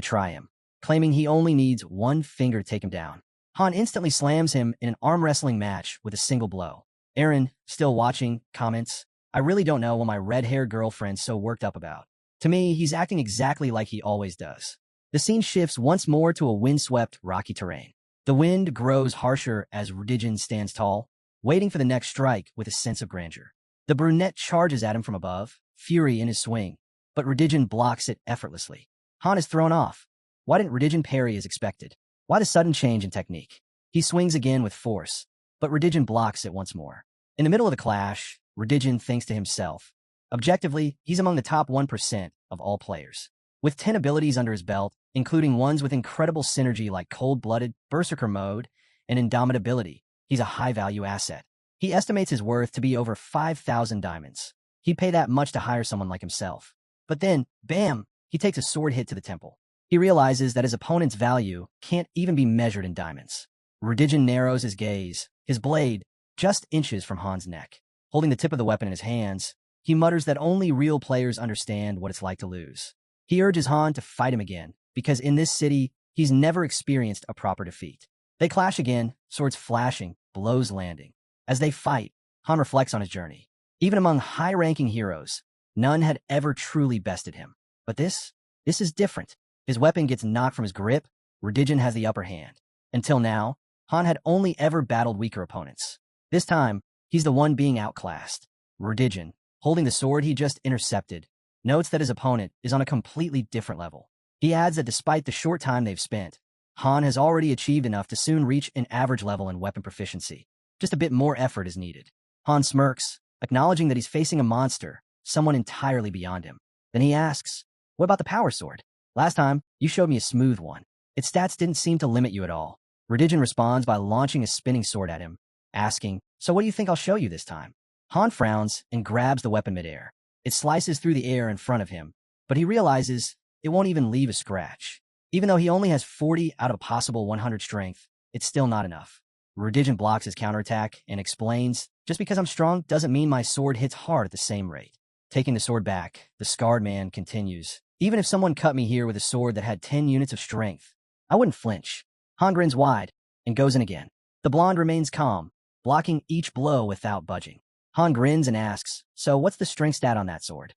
try him, claiming he only needs one finger to take him down. Han instantly slams him in an arm wrestling match with a single blow. Aaron, still watching, comments, I really don't know what my red-haired girlfriend's so worked up about. To me, he's acting exactly like he always does. The scene shifts once more to a windswept, rocky terrain. The wind grows harsher as Rudigen stands tall, waiting for the next strike with a sense of grandeur. The brunette charges at him from above, fury in his swing, but Rudigen blocks it effortlessly. Han is thrown off. Why didn't Rudigen parry as expected? Why the sudden change in technique? He swings again with force, but Rudigen blocks it once more. In the middle of the clash, Rudigen thinks to himself, objectively, he's among the top 1% of all players. With 10 abilities under his belt, including ones with incredible synergy like cold-blooded, berserker mode, and indomitability, he's a high-value asset. He estimates his worth to be over 5,000 diamonds. He'd pay that much to hire someone like himself. But then, bam, he takes a sword hit to the temple. He realizes that his opponent's value can't even be measured in diamonds. Rudigen narrows his gaze, his blade just inches from Han's neck. Holding the tip of the weapon in his hands, he mutters that only real players understand what it's like to lose. He urges Han to fight him again, because in this city, he's never experienced a proper defeat. They clash again, swords flashing, blows landing. As they fight, Han reflects on his journey. Even among high-ranking heroes, none had ever truly bested him. But this is different. His weapon gets knocked from his grip, Rudigen has the upper hand. Until now, Han had only ever battled weaker opponents. This time, he's the one being outclassed. Rudigen, holding the sword he just intercepted, notes that his opponent is on a completely different level. He adds that despite the short time they've spent, Han has already achieved enough to soon reach an average level in weapon proficiency. Just a bit more effort is needed. Han smirks, acknowledging that he's facing a monster, someone entirely beyond him. Then he asks, what about the power sword? Last time, you showed me a smooth one. Its stats didn't seem to limit you at all. Rudigen responds by launching a spinning sword at him, asking, so what do you think I'll show you this time? Han frowns and grabs the weapon midair. It slices through the air in front of him, but he realizes it won't even leave a scratch. Even though he only has 40 out of a possible 100 strength, it's still not enough. Rudigen blocks his counterattack and explains, just because I'm strong doesn't mean my sword hits hard at the same rate. Taking the sword back, the scarred man continues, even if someone cut me here with a sword that had 10 units of strength, I wouldn't flinch. Han grins wide and goes in again. The blonde remains calm, blocking each blow without budging. Han grins and asks, so what's the strength stat on that sword?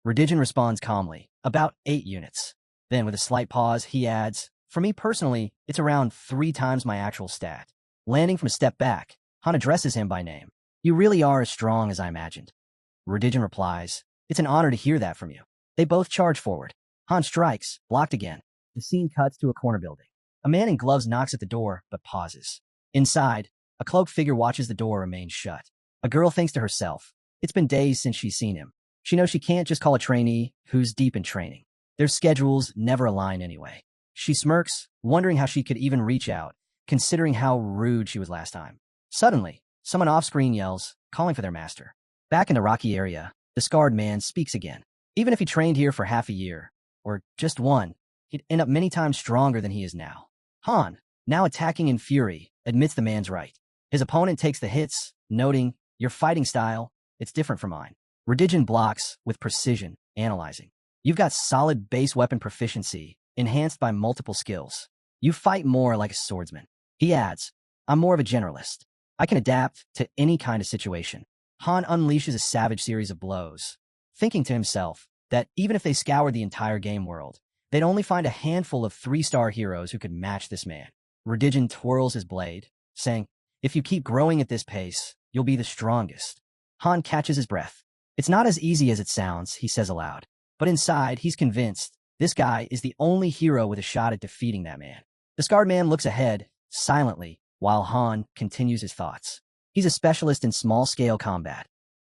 Rudigen responds calmly, about 8 units. Then with a slight pause, he adds, for me personally, it's around 3 times my actual stat. Landing from a step back, Han addresses him by name. You really are as strong as I imagined. Rudigen replies, it's an honor to hear that from you. They both charge forward. Han strikes, blocked again. The scene cuts to a corner building. A man in gloves knocks at the door, but pauses. Inside, a cloaked figure watches the door remain shut. A girl thinks to herself, it's been days since she's seen him. She knows she can't just call a trainee who's deep in training. Their schedules never align anyway. She smirks, wondering how she could even reach out, considering how rude she was last time. Suddenly, someone off-screen yells, calling for their master. Back in the rocky area, the scarred man speaks again. Even if he trained here for half a year, or just one, he'd end up many times stronger than he is now. Han, now attacking in fury, admits the man's right. His opponent takes the hits, noting, your fighting style, it's different from mine. Rudigen blocks with precision, analyzing. You've got solid base weapon proficiency, enhanced by multiple skills. You fight more like a swordsman. He adds, I'm more of a generalist. I can adapt to any kind of situation. Han unleashes a savage series of blows, thinking to himself that even if they scoured the entire game world, they'd only find a handful of 3-star heroes who could match this man. Redigen twirls his blade, saying, if you keep growing at this pace, you'll be the strongest. Han catches his breath. It's not as easy as it sounds, he says aloud. But inside, he's convinced this guy is the only hero with a shot at defeating that man. The scarred man looks ahead, silently, while Han continues his thoughts. He's a specialist in small-scale combat.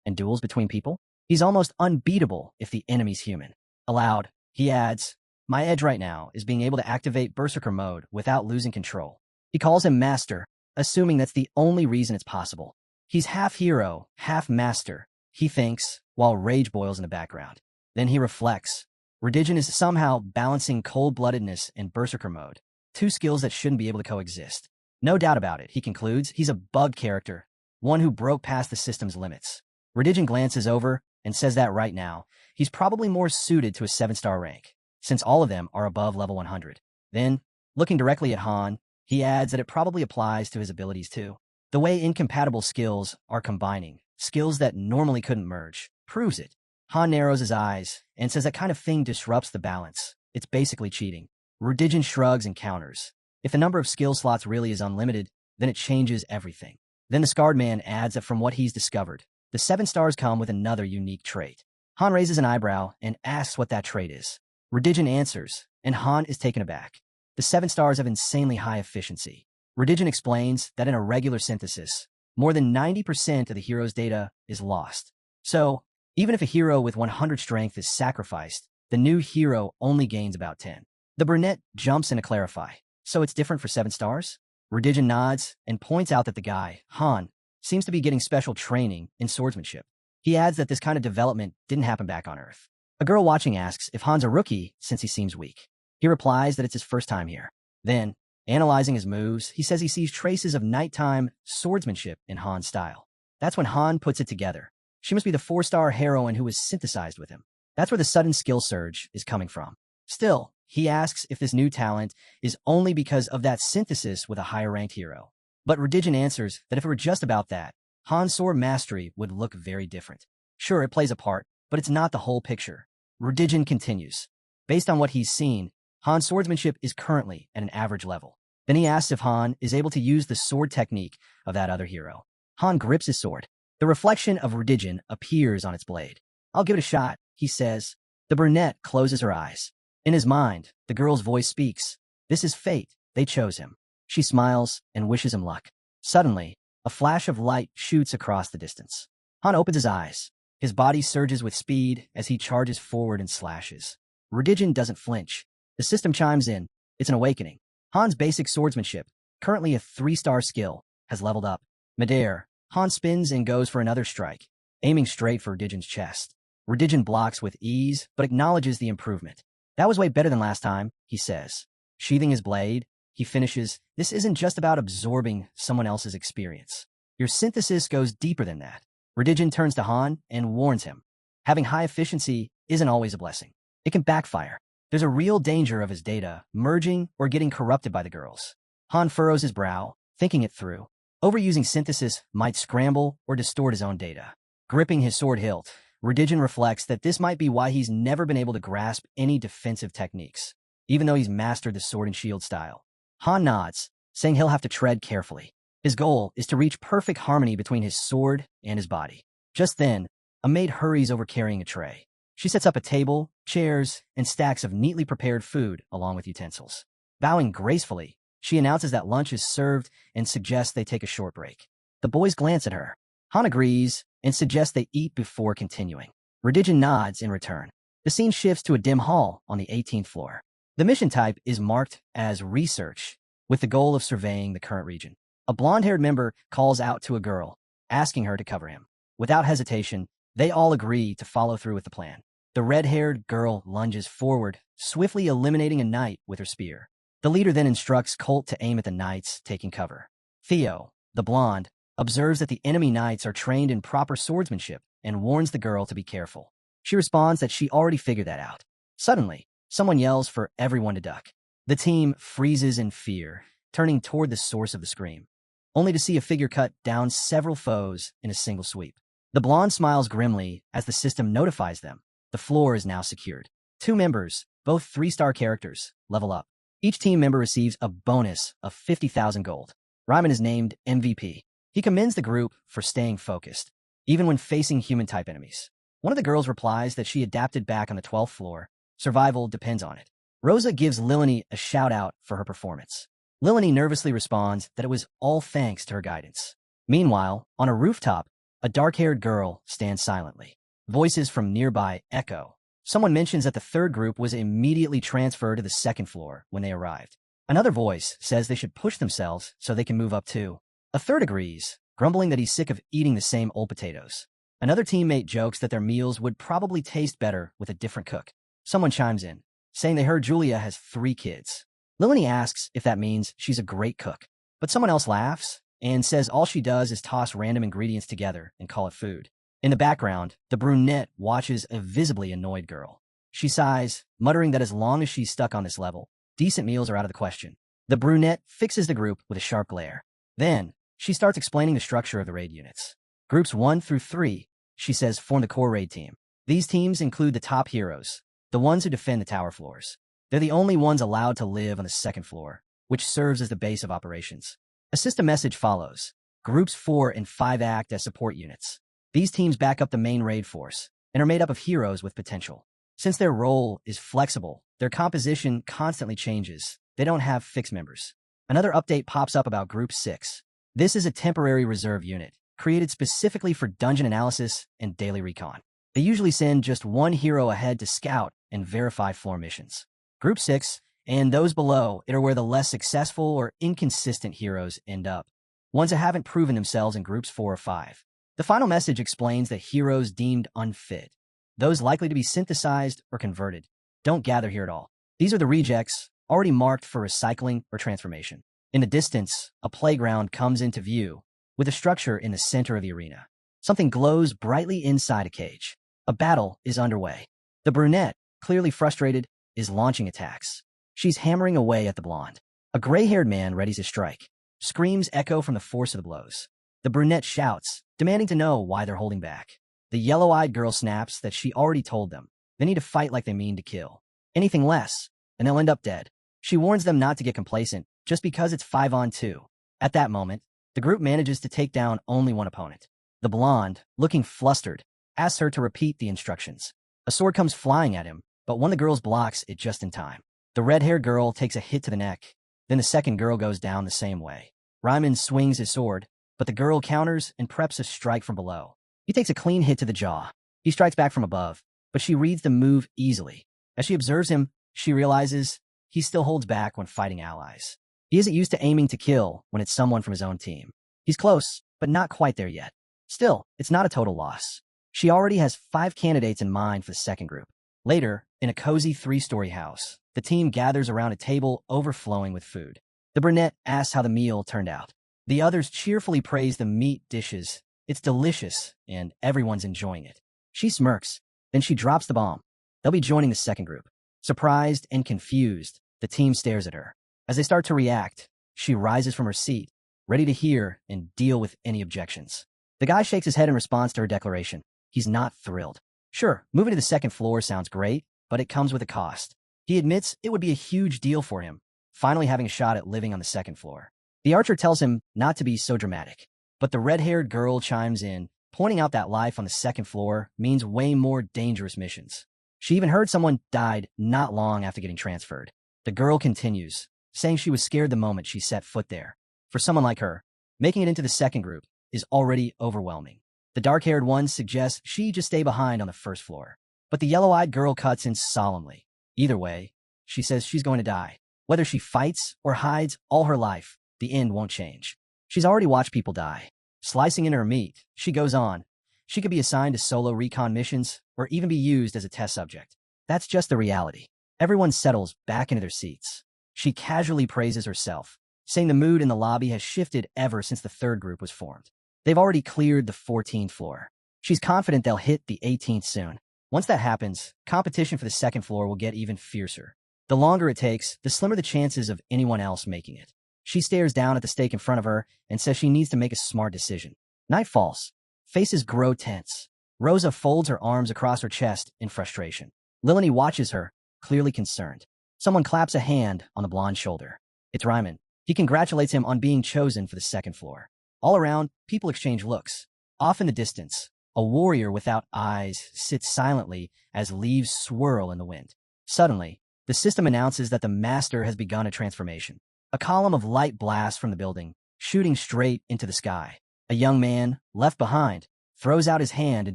And duels between people? He's almost unbeatable if the enemy's human. Aloud, he adds, my edge right now is being able to activate Berserker mode without losing control. He calls him Master, assuming that's the only reason it's possible. He's half hero, half master, he thinks, while rage boils in the background. Then he reflects. Redigen is somehow balancing cold-bloodedness and Berserker mode, two skills that shouldn't be able to coexist. No doubt about it, he concludes, he's a bug character, one who broke past the system's limits. Redigen glances over and says that right now, he's probably more suited to a 7-star rank, since all of them are above level 100. Then, looking directly at Han, he adds that it probably applies to his abilities too. The way incompatible skills are combining, skills that normally couldn't merge, proves it. Han narrows his eyes and says that kind of thing disrupts the balance. It's basically cheating. Redigen shrugs and counters. If the number of skill slots really is unlimited, then it changes everything. Then the scarred man adds that from what he's discovered, the 7 stars come with another unique trait. Han raises an eyebrow and asks what that trait is. Redigen answers, and Han is taken aback. The 7 stars have insanely high efficiency. Redigen explains that in a regular synthesis, more than 90% of the hero's data is lost. So, even if a hero with 100 strength is sacrificed, the new hero only gains about 10. The brunette jumps in to clarify. So it's different for 7 stars? Redigen nods and points out that the guy, Han, seems to be getting special training in swordsmanship. He adds that this kind of development didn't happen back on Earth. A girl watching asks if Han's a rookie since he seems weak. He replies that it's his first time here. Then, analyzing his moves, he says he sees traces of nighttime swordsmanship in Han's style. That's when Han puts it together. She must be the 4-star heroine who was synthesized with him. That's where the sudden skill surge is coming from. Still, he asks if this new talent is only because of that synthesis with a higher-ranked hero. But Redigen answers that if it were just about that, Han's sword mastery would look very different. Sure, it plays a part, but it's not the whole picture. Redigen continues. Based on what he's seen, Han's swordsmanship is currently at an average level. Then he asks if Han is able to use the sword technique of that other hero. Han grips his sword. The reflection of Redigen appears on its blade. I'll give it a shot, he says. The brunette closes her eyes. In his mind, the girl's voice speaks. This is fate. They chose him. She smiles and wishes him luck. Suddenly, a flash of light shoots across the distance. Han opens his eyes. His body surges with speed as he charges forward and slashes. Redigen doesn't flinch. The system chimes in. It's an awakening. Han's basic swordsmanship, currently a 3-star skill, has leveled up. Midair, Han spins and goes for another strike, aiming straight for Redigen's chest. Redigen blocks with ease, but acknowledges the improvement. That was way better than last time, he says. Sheathing his blade, he finishes, this isn't just about absorbing someone else's experience. Your synthesis goes deeper than that. Redigen turns to Han and warns him. Having high efficiency isn't always a blessing. It can backfire. There's a real danger of his data merging or getting corrupted by the girls. Han furrows his brow, thinking it through. Overusing synthesis might scramble or distort his own data. Gripping his sword hilt, Redigen reflects that this might be why he's never been able to grasp any defensive techniques, even though he's mastered the sword and shield style. Han nods, saying he'll have to tread carefully. His goal is to reach perfect harmony between his sword and his body. Just then, a maid hurries over carrying a tray. She sets up a table, chairs, and stacks of neatly prepared food along with utensils. Bowing gracefully, she announces that lunch is served and suggests they take a short break. The boys glance at her. Han agrees and suggests they eat before continuing. Redigen nods in return. The scene shifts to a dim hall on the 18th floor. The mission type is marked as research, with the goal of surveying the current region. A blonde-haired member calls out to a girl, asking her to cover him. Without hesitation, they all agree to follow through with the plan. The red-haired girl lunges forward, swiftly eliminating a knight with her spear. The leader then instructs Colt to aim at the knights taking cover. Theo, the blonde, observes that the enemy knights are trained in proper swordsmanship and warns the girl to be careful. She responds that she already figured that out. Suddenly, someone yells for everyone to duck. The team freezes in fear, turning toward the source of the scream, only to see a figure cut down several foes in a single sweep. The blonde smiles grimly as the system notifies them. The floor is now secured. 2 members, both 3-star characters, level up. Each team member receives a bonus of 50,000 gold. Ryman is named MVP. He commends the group for staying focused, even when facing human-type enemies. One of the girls replies that she adapted back on the 12th floor. Survival depends on it. Rosa gives Lilani a shout-out for her performance. Lilani nervously responds that it was all thanks to her guidance. Meanwhile, on a rooftop, a dark-haired girl stands silently. Voices from nearby echo. Someone mentions that the 3rd group was immediately transferred to the 2nd floor when they arrived. Another voice says they should push themselves so they can move up too. A third agrees, grumbling that he's sick of eating the same old potatoes. Another teammate jokes that their meals would probably taste better with a different cook. Someone chimes in, saying they heard Julia has 3 kids. Lilani asks if that means she's a great cook, but someone else laughs and says all she does is toss random ingredients together and call it food. In the background, the brunette watches a visibly annoyed girl. She sighs, muttering that as long as she's stuck on this level, decent meals are out of the question. The brunette fixes the group with a sharp glare. Then, she starts explaining the structure of the raid units. Groups 1 through 3, she says, form the core raid team. These teams include the top heroes, the ones who defend the tower floors. They're the only ones allowed to live on the 2nd floor, which serves as the base of operations. A system message follows. Groups 4 and 5 act as support units. These teams back up the main raid force and are made up of heroes with potential. Since their role is flexible, their composition constantly changes. They don't have fixed members. Another update pops up about Group 6. This is a temporary reserve unit, created specifically for dungeon analysis and daily recon. They usually send just 1 hero ahead to scout and verify floor missions. Group 6 and those below it are where the less successful or inconsistent heroes end up, ones that haven't proven themselves in Groups 4 or 5. The final message explains that heroes deemed unfit, those likely to be synthesized or converted, don't gather here at all. These are the rejects, already marked for recycling or transformation. In the distance, a playground comes into view, with a structure in the center of the arena. Something glows brightly inside a cage. A battle is underway. The brunette, clearly frustrated, is launching attacks. She's hammering away at the blonde. A gray-haired man readies to strike. Screams echo from the force of the blows. The brunette shouts, demanding to know why they're holding back. The yellow-eyed girl snaps that she already told them. They need to fight like they mean to kill. Anything less, and they'll end up dead. She warns them not to get complacent, just because it's 5-on-2. At that moment, the group manages to take down only one opponent. The blonde, looking flustered, asks her to repeat the instructions. A sword comes flying at him, but one of the girls blocks it just in time. The red-haired girl takes a hit to the neck. Then the second girl goes down the same way. Ryman swings his sword, but the girl counters and preps a strike from below. He takes a clean hit to the jaw. He strikes back from above, but she reads the move easily. As she observes him, she realizes he still holds back when fighting allies. He isn't used to aiming to kill when it's someone from his own team. He's close, but not quite there yet. Still, it's not a total loss. She already has 5 candidates in mind for the second group. Later, in a cozy 3-story house, the team gathers around a table overflowing with food. The brunette asks how the meal turned out. The others cheerfully praise the meat dishes. It's delicious, and everyone's enjoying it. She smirks, then she drops the bomb. They'll be joining the second group. Surprised and confused, the team stares at her. As they start to react, she rises from her seat, ready to hear and deal with any objections. The guy shakes his head in response to her declaration. He's not thrilled. Sure, moving to the 2nd floor sounds great, but it comes with a cost. He admits it would be a huge deal for him, finally having a shot at living on the 2nd floor. The archer tells him not to be so dramatic, but the red-haired girl chimes in, pointing out that life on the 2nd floor means way more dangerous missions. She even heard someone died not long after getting transferred. The girl continues, saying she was scared the moment she set foot there. For someone like her, making it into the second group is already overwhelming. The dark-haired one suggests she just stay behind on the 1st floor. But the yellow-eyed girl cuts in solemnly. Either way, she says she's going to die. Whether she fights or hides all her life, the end won't change. She's already watched people die. Slicing into her meat, she goes on. She could be assigned to solo recon missions or even be used as a test subject. That's just the reality. Everyone settles back into their seats. She casually praises herself, saying the mood in the lobby has shifted ever since the 3rd group was formed. They've already cleared the 14th floor. She's confident they'll hit the 18th soon. Once that happens, competition for the second floor will get even fiercer. The longer it takes, the slimmer the chances of anyone else making it. She stares down at the stake in front of her and says she needs to make a smart decision. Night falls. Faces grow tense. Rosa folds her arms across her chest in frustration. Lilani watches her, clearly concerned. Someone claps a hand on the blonde's shoulder. It's Ryman. He congratulates him on being chosen for the second floor. All around, people exchange looks. Off in the distance, a warrior without eyes sits silently as leaves swirl in the wind. Suddenly, the system announces that the master has begun a transformation. A column of light blasts from the building, shooting straight into the sky. A young man, left behind, throws out his hand in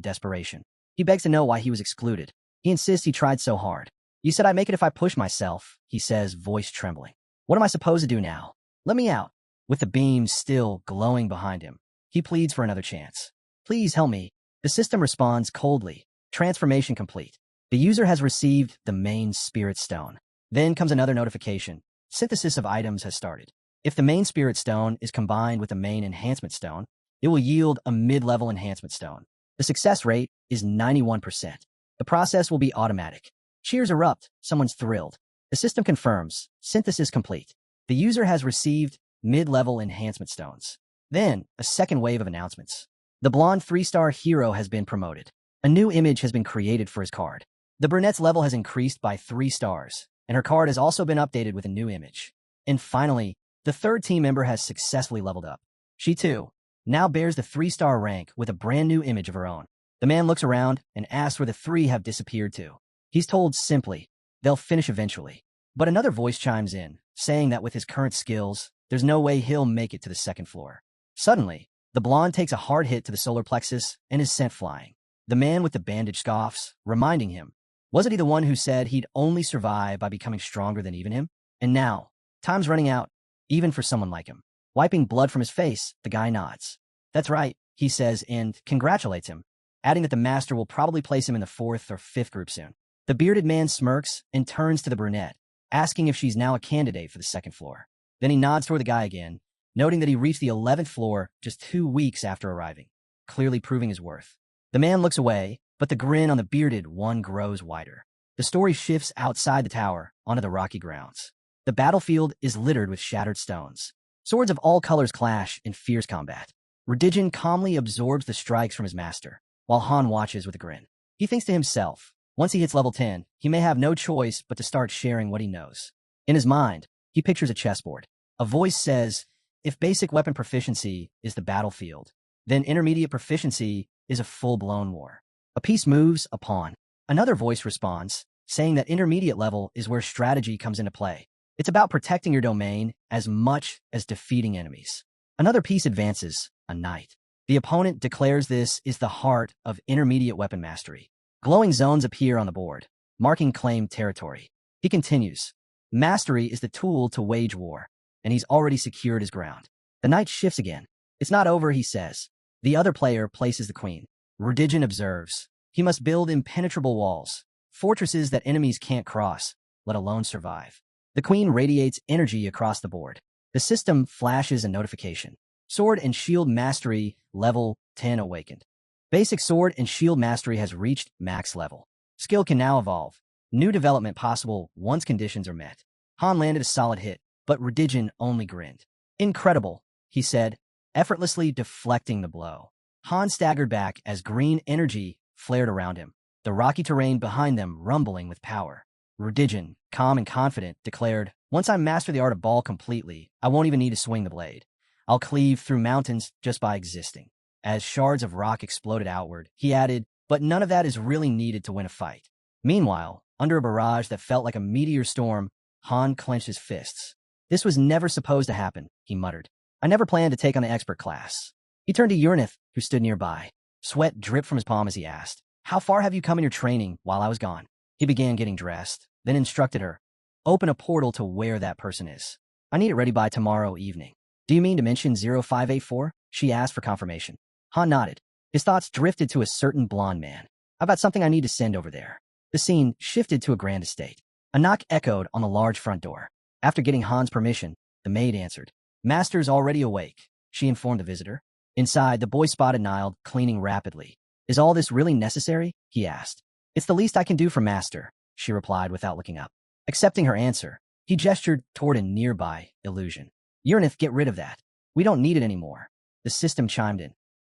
desperation. He begs to know why he was excluded. He insists he tried so hard. You said I'd make it if I push myself, he says, voice trembling. What am I supposed to do now? Let me out. With the beams still glowing behind him, he pleads for another chance. Please help me. The system responds coldly. Transformation complete. The user has received the main spirit stone. Then comes another notification. Synthesis of items has started. If the main spirit stone is combined with the main enhancement stone, it will yield a mid-level enhancement stone. The success rate is 91%. The process will be automatic. Cheers erupt. Someone's thrilled. The system confirms. Synthesis complete. The user has received mid-level enhancement stones. Then, a second wave of announcements. The blonde 3-star hero has been promoted. A new image has been created for his card. The brunette's level has increased by 3 stars, and her card has also been updated with a new image. And finally, the third team member has successfully leveled up. She, too, now bears the 3-star rank with a brand new image of her own. The man looks around and asks where the 3 have disappeared to. He's told simply, they'll finish eventually. But another voice chimes in, saying that with his current skills, there's no way he'll make it to the second floor. Suddenly, the blonde takes a hard hit to the solar plexus and is sent flying. The man with the bandage scoffs, reminding him, wasn't he the one who said he'd only survive by becoming stronger than even him? And now, time's running out, even for someone like him. Wiping blood from his face, the guy nods. That's right, he says, and congratulates him, adding that the master will probably place him in the 4th or 5th group soon. The bearded man smirks and turns to the brunette, asking if she's now a candidate for the second floor. Then he nods toward the guy again, noting that he reached the 11th floor just 2 weeks after arriving, clearly proving his worth. The man looks away, but the grin on the bearded one grows wider. The story shifts outside the tower, onto the rocky grounds. The battlefield is littered with shattered stones. Swords of all colors clash in fierce combat. Redigen calmly absorbs the strikes from his master, while Han watches with a grin. He thinks to himself, once he hits level 10, he may have no choice but to start sharing what he knows. In his mind, he pictures a chessboard. A voice says, if basic weapon proficiency is the battlefield, then intermediate proficiency is a full-blown war. A piece moves a pawn. Another voice responds, saying that intermediate level is where strategy comes into play. It's about protecting your domain as much as defeating enemies. Another piece advances, a knight. The opponent declares this is the heart of intermediate weapon mastery. Glowing zones appear on the board, marking claimed territory. He continues, mastery is the tool to wage war, and he's already secured his ground. The knight shifts again. It's not over, he says. The other player places the queen. Redigen observes. He must build impenetrable walls, fortresses that enemies can't cross, let alone survive. The queen radiates energy across the board. The system flashes a notification. Sword and Shield Mastery Level 10 awakened. Basic Sword and Shield Mastery has reached max level. Skill can now evolve. New development possible once conditions are met. Han landed a solid hit, but Redigen only grinned. Incredible, he said, effortlessly deflecting the blow. Han staggered back as green energy flared around him, the rocky terrain behind them rumbling with power. Redigen, calm and confident, declared, once I master the art of ball completely, I won't even need to swing the blade. I'll cleave through mountains just by existing. As shards of rock exploded outward, he added, but none of that is really needed to win a fight. Meanwhile, under a barrage that felt like a meteor storm, Han clenched his fists. This was never supposed to happen, he muttered. I never planned to take on the expert class. He turned to Uranith, who stood nearby. Sweat dripped from his palm as he asked, how far have you come in your training while I was gone? He began getting dressed, then instructed her, open a portal to where that person is. I need it ready by tomorrow evening. Do you mean Dimension 0584? She asked for confirmation. Han nodded. His thoughts drifted to a certain blonde man. I've got something I need to send over there. The scene shifted to a grand estate. A knock echoed on the large front door. After getting Han's permission, the maid answered. Master's already awake, she informed the visitor. Inside, the boy spotted Niall cleaning rapidly. Is all this really necessary? He asked. It's the least I can do for Master, she replied without looking up. Accepting her answer, he gestured toward a nearby illusion. Uranith, get rid of that. We don't need it anymore. The system chimed in.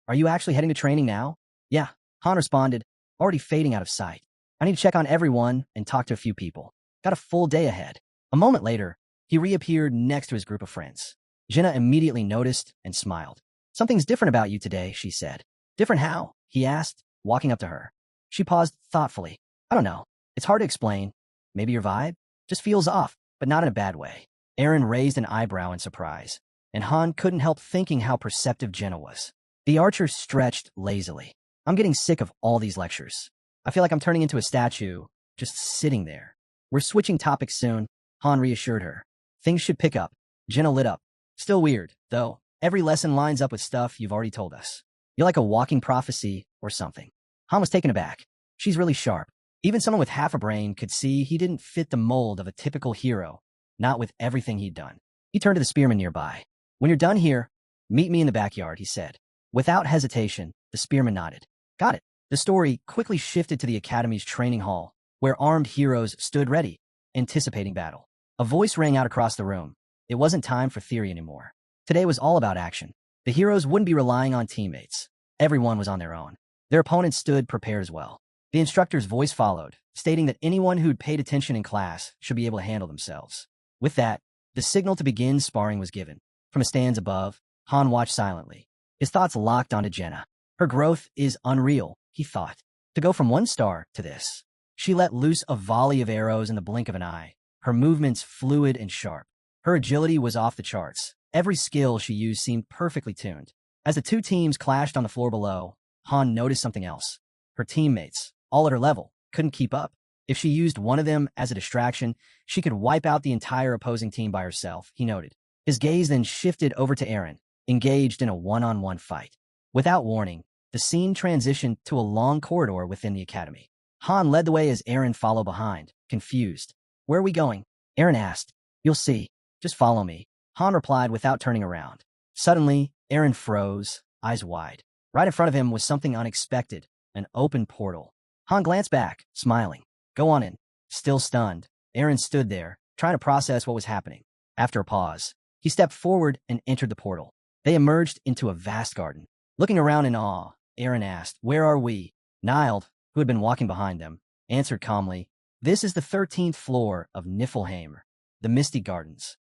Are you actually heading to training now? Yeah, Han responded, already fading out of sight. I need to check on everyone and talk to a few people. Got a full day ahead. A moment later, he reappeared next to his group of friends. Jenna immediately noticed and smiled. Something's different about you today, she said. Different how? He asked, walking up to her. She paused thoughtfully. I don't know. It's hard to explain. Maybe your vibe? Just feels off, but not in a bad way. Aaron raised an eyebrow in surprise, and Han couldn't help thinking how perceptive Jenna was. The archer stretched lazily. I'm getting sick of all these lectures. I feel like I'm turning into a statue, just sitting there. We're switching topics soon, Han reassured her. Things should pick up. Jenna lit up. Still weird, though. Every lesson lines up with stuff you've already told us. You're like a walking prophecy or something. Han was taken aback. She's really sharp. Even someone with half a brain could see he didn't fit the mold of a typical hero, not with everything he'd done. He turned to the spearman nearby. When you're done here, meet me in the backyard, he said. Without hesitation, the spearman nodded. Got it. The story quickly shifted to the Academy's training hall, where armed heroes stood ready, anticipating battle. A voice rang out across the room. It wasn't time for theory anymore. Today was all about action. The heroes wouldn't be relying on teammates. Everyone was on their own. Their opponents stood prepared as well. The instructor's voice followed, stating that anyone who'd paid attention in class should be able to handle themselves. With that, the signal to begin sparring was given. From a stands above, Han watched silently. His thoughts locked onto Jenna. Her growth is unreal, he thought. To go from 1 star to this. She let loose a volley of arrows in the blink of an eye, her movements fluid and sharp. Her agility was off the charts. Every skill she used seemed perfectly tuned. As the two teams clashed on the floor below, Han noticed something else. Her teammates, all at her level, couldn't keep up. If she used one of them as a distraction, she could wipe out the entire opposing team by herself, he noted. His gaze then shifted over to Aaron, engaged in a one-on-one fight. Without warning, the scene transitioned to a long corridor within the academy. Han led the way as Aaron followed behind, confused. Where are we going? Aaron asked. You'll see. Just follow me. Han replied without turning around. Suddenly, Aaron froze, eyes wide. Right in front of him was something unexpected, an open portal. Han glanced back, smiling. Go on in. Still stunned, Aaron stood there, trying to process what was happening. After a pause, he stepped forward and entered the portal. They emerged into a vast garden. Looking around in awe, Aaron asked, Where are we? Nild, who had been walking behind them, answered calmly, This is the 13th floor of Niflheim, the Misty Gardens.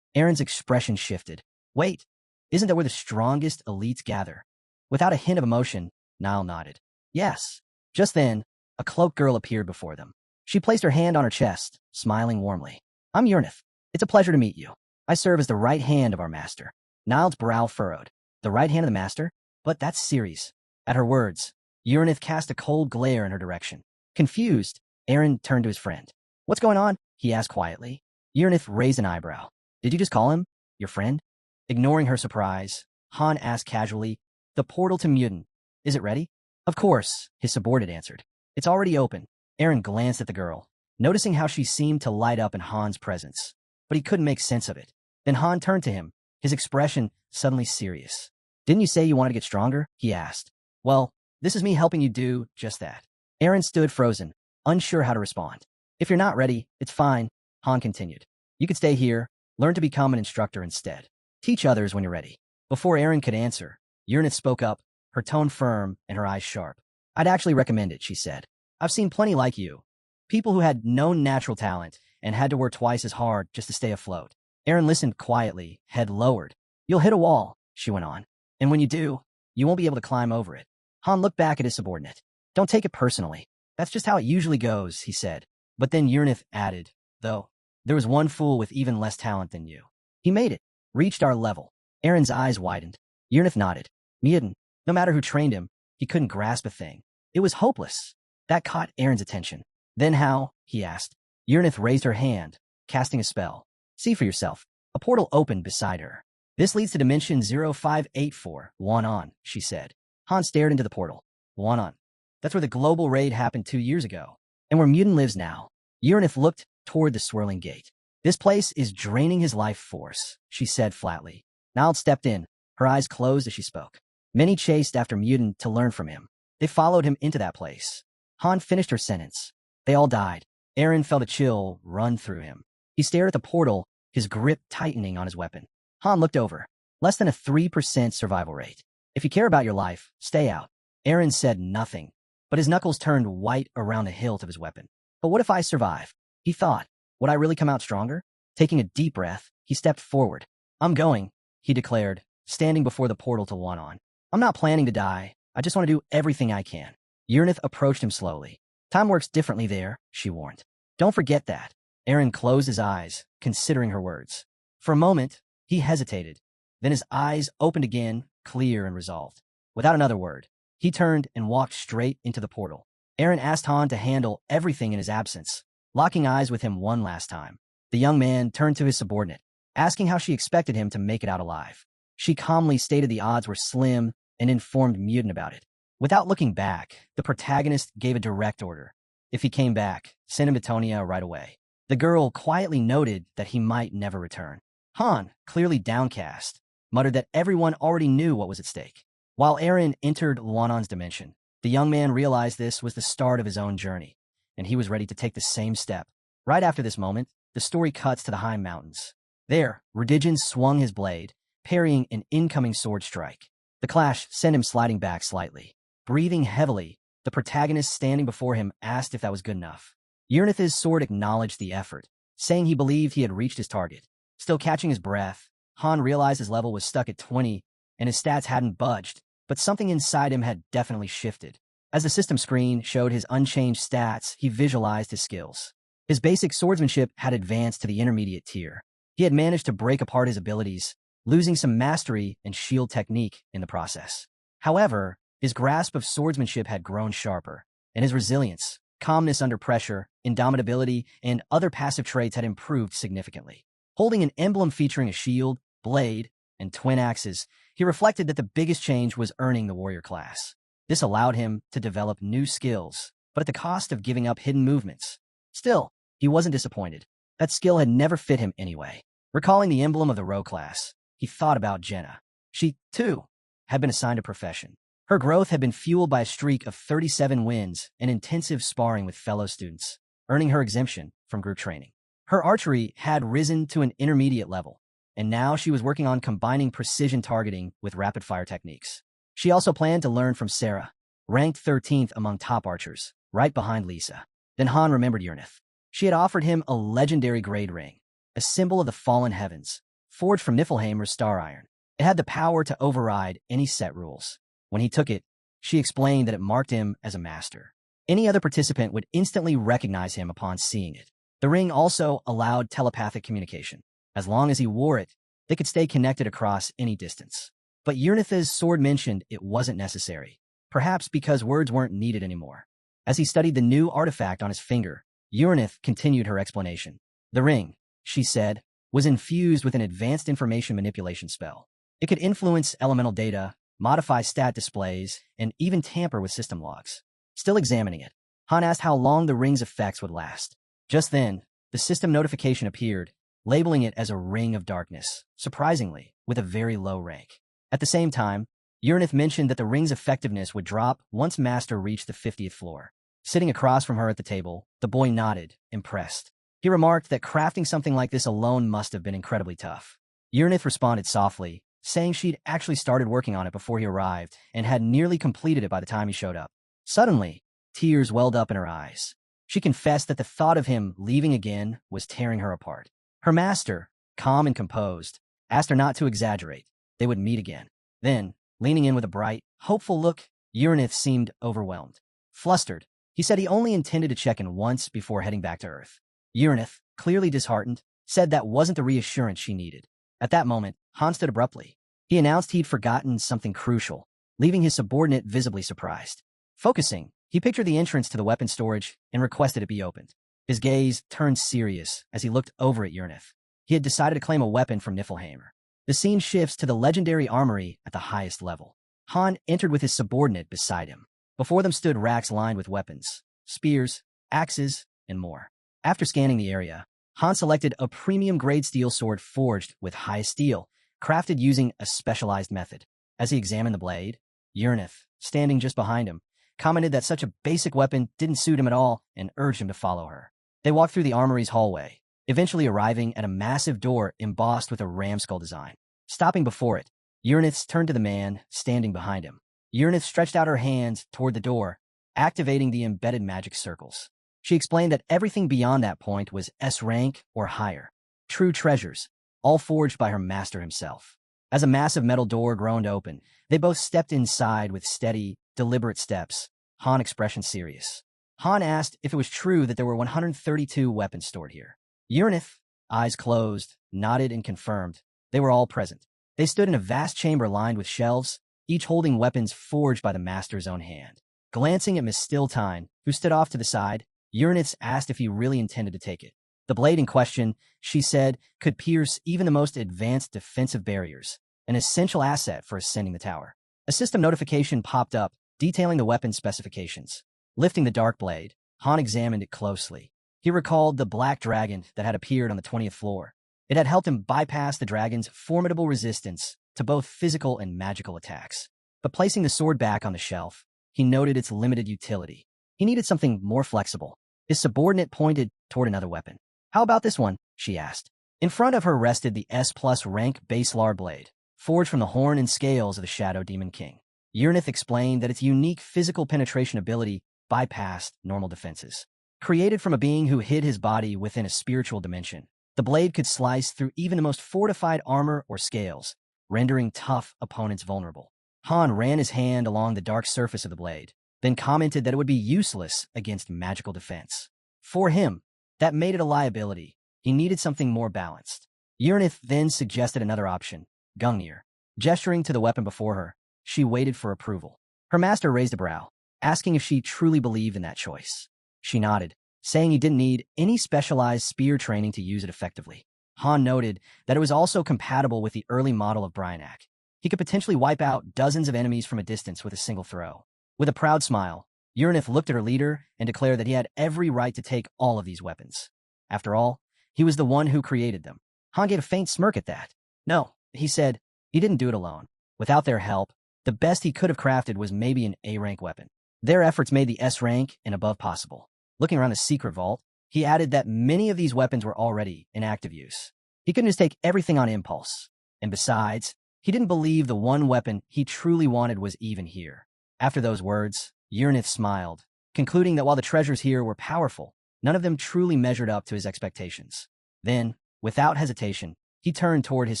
Aaron's expression shifted. Wait, isn't that where the strongest elites gather? Without a hint of emotion, Niall nodded. Yes. Just then, a cloaked girl appeared before them. She placed her hand on her chest, smiling warmly. I'm Uranith. It's a pleasure to meet you. I serve as the right hand of our master. Niall's brow furrowed. The right hand of the master? But that's Ceres. At her words, Uranith cast a cold glare in her direction. Confused, Aaron turned to his friend. What's going on? He asked quietly. Uranith raised an eyebrow. Did you just call him your friend? Ignoring her surprise, Han asked casually, The portal to Muden. Is it ready? Of course, his subordinate answered. It's already open. Aaron glanced at the girl, noticing how she seemed to light up in Han's presence. But he couldn't make sense of it. Then Han turned to him, his expression suddenly serious. Didn't you say you wanted to get stronger? He asked. Well, this is me helping you do just that. Aaron stood frozen, unsure how to respond. If you're not ready, it's fine, Han continued. You could stay here, learn to become an instructor instead. Teach others when you're ready. Before Aaron could answer, Uranith spoke up, her tone firm and her eyes sharp. I'd actually recommend it, she said. I've seen plenty like you. People who had no natural talent and had to work twice as hard just to stay afloat. Aaron listened quietly, head lowered. You'll hit a wall, she went on. And when you do, you won't be able to climb over it. Han looked back at his subordinate. Don't take it personally. That's just how it usually goes, he said. But then Uranith added, though, there was one fool with even less talent than you. He made it, reached our level. Aaron's eyes widened. Uranith nodded. Muden, no matter who trained him, he couldn't grasp a thing. It was hopeless. That caught Aaron's attention. Then how? He asked. Uranith raised her hand, casting a spell. See for yourself. A portal opened beside her. This leads to dimension 0584, on, she said. Han stared into the portal. On. That's where the global raid happened 2 years ago. And where Muden lives now. Uranith looked toward the swirling gate. This place is draining his life force, she said flatly. Niall stepped in, her eyes closed as she spoke. Many chased after Muden to learn from him. They followed him into that place. Han finished her sentence. They all died. Eren felt a chill run through him. He stared at the portal, his grip tightening on his weapon. Han looked over. Less than a 3% survival rate. If you care about your life, stay out. Eren said nothing, but his knuckles turned white around the hilt of his weapon. But what if I survive? He thought. Would I really come out stronger? Taking a deep breath, he stepped forward. I'm going, he declared, standing before the portal to Wanon. I'm not planning to die. I just want to do everything I can. Urnith approached him slowly. Time works differently there, she warned. Don't forget that. Eren closed his eyes, considering her words. For a moment, he hesitated. Then his eyes opened again, clear and resolved. Without another word, he turned and walked straight into the portal. Eren asked Han to handle everything in his absence, locking eyes with him one last time. The young man turned to his subordinate, asking how she expected him to make it out alive. She calmly stated the odds were slim and informed Mutant about it. Without looking back, the protagonist gave a direct order. If he came back, send him to Tonia right away. The girl quietly noted that he might never return. Han, clearly downcast, muttered that everyone already knew what was at stake. While Eren entered Luanon's dimension, the young man realized this was the start of his own journey, and he was ready to take the same step. Right after this moment, the story cuts to the high mountains. There, Redigen swung his blade, parrying an incoming sword strike. The clash sent him sliding back slightly. Breathing heavily, the protagonist standing before him asked if that was good enough. Urnith's sword acknowledged the effort, saying he believed he had reached his target. Still catching his breath, Han realized his level was stuck at 20, and his stats hadn't budged, but something inside him had definitely shifted. As the system screen showed his unchanged stats, he visualized his skills. His basic swordsmanship had advanced to the intermediate tier. He had managed to break apart his abilities, losing some mastery and shield technique in the process. However, his grasp of swordsmanship had grown sharper, and his resilience, calmness under pressure, indomitability, and other passive traits had improved significantly. Holding an emblem featuring a shield, blade, and twin axes, he reflected that the biggest change was earning the warrior class. This allowed him to develop new skills, but at the cost of giving up hidden movements. Still, he wasn't disappointed. That skill had never fit him anyway. Recalling the emblem of the Row class, he thought about Jenna. She, too, had been assigned a profession. Her growth had been fueled by a streak of 37 wins and intensive sparring with fellow students, earning her exemption from group training. Her archery had risen to an intermediate level, and now she was working on combining precision targeting with rapid-fire techniques. She also planned to learn from Sarah, ranked 13th among top archers, right behind Lisa. Then Han remembered Urnith. She had offered him a legendary grade ring, a symbol of the fallen heavens, forged from Niflheimer's star iron. It had the power to override any set rules. When he took it, she explained that it marked him as a master. Any other participant would instantly recognize him upon seeing it. The ring also allowed telepathic communication. As long as he wore it, they could stay connected across any distance. But Urnith's sword mentioned it wasn't necessary, perhaps because words weren't needed anymore. As he studied the new artifact on his finger, Urnith continued her explanation. The ring, she said, was infused with an advanced information manipulation spell. It could influence elemental data, modify stat displays, and even tamper with system logs. Still examining it, Han asked how long the ring's effects would last. Just then, the system notification appeared, labeling it as a Ring of Darkness, surprisingly, with a very low rank. At the same time, Urnith mentioned that the ring's effectiveness would drop once Master reached the 50th floor. Sitting across from her at the table, the boy nodded, impressed. He remarked that crafting something like this alone must have been incredibly tough. Urnith responded softly, saying she'd actually started working on it before he arrived and had nearly completed it by the time he showed up. Suddenly, tears welled up in her eyes. She confessed that the thought of him leaving again was tearing her apart. Her master, calm and composed, asked her not to exaggerate. They would meet again. Then, leaning in with a bright, hopeful look, Urnith seemed overwhelmed. Flustered, he said he only intended to check in once before heading back to Earth. Urnith, clearly disheartened, said that wasn't the reassurance she needed. At that moment, Han stood abruptly. He announced he'd forgotten something crucial, leaving his subordinate visibly surprised. Focusing, he pictured the entrance to the weapon storage and requested it be opened. His gaze turned serious as he looked over at Urnith. He had decided to claim a weapon from Niflheimer. The scene shifts to the legendary armory at the highest level. Han entered with his subordinate beside him. Before them stood racks lined with weapons, spears, axes, and more. After scanning the area, Han selected a premium-grade steel sword forged with high steel, crafted using a specialized method. As he examined the blade, Urnith, standing just behind him, commented that such a basic weapon didn't suit him at all, and urged him to follow her. They walked through the armory's hallway, eventually arriving at a massive door embossed with a ram skull design. Stopping before it, Uranus turned to the man standing behind him. Uranus stretched out her hands toward the door, activating the embedded magic circles. She explained that everything beyond that point was S rank or higher. True treasures, all forged by her master himself. As a massive metal door groaned open, they both stepped inside with steady, deliberate steps, Han expression serious. Han asked if it was true that there were 132 weapons stored here. Uranus, eyes closed, nodded and confirmed. They were all present. They stood in a vast chamber lined with shelves, each holding weapons forged by the master's own hand. Glancing at Miss Stilltine, who stood off to the side, Uranus asked if he really intended to take it. The blade in question, she said, could pierce even the most advanced defensive barriers, an essential asset for ascending the tower. A system notification popped up, detailing the weapon's specifications. Lifting the dark blade, Han examined it closely. He recalled the black dragon that had appeared on the 20th floor. It had helped him bypass the dragon's formidable resistance to both physical and magical attacks. But placing the sword back on the shelf, he noted its limited utility. He needed something more flexible. His subordinate pointed toward another weapon. "How about this one?" she asked. In front of her rested the S+ rank Baselar blade, forged from the horn and scales of the Shadow Demon King. Uranus explained that its unique physical penetration ability bypassed normal defenses. Created from a being who hid his body within a spiritual dimension, the blade could slice through even the most fortified armor or scales, rendering tough opponents vulnerable. Han ran his hand along the dark surface of the blade, then commented that it would be useless against magical defense. For him, that made it a liability. He needed something more balanced. Uranus then suggested another option, Gungnir. Gesturing to the weapon before her, she waited for approval. Her master raised a brow, asking if she truly believed in that choice. She nodded, saying he didn't need any specialized spear training to use it effectively. Han noted that it was also compatible with the early model of Bryanak. He could potentially wipe out dozens of enemies from a distance with a single throw. With a proud smile, Uranus looked at her leader and declared that he had every right to take all of these weapons. After all, he was the one who created them. Han gave a faint smirk at that. No, he said, he didn't do it alone. Without their help, the best he could have crafted was maybe an A-rank weapon. Their efforts made the S rank and above possible. Looking around the secret vault, he added that many of these weapons were already in active use. He couldn't just take everything on impulse. And besides, he didn't believe the one weapon he truly wanted was even here. After those words, Uranus smiled, concluding that while the treasures here were powerful, none of them truly measured up to his expectations. Then, without hesitation, he turned toward his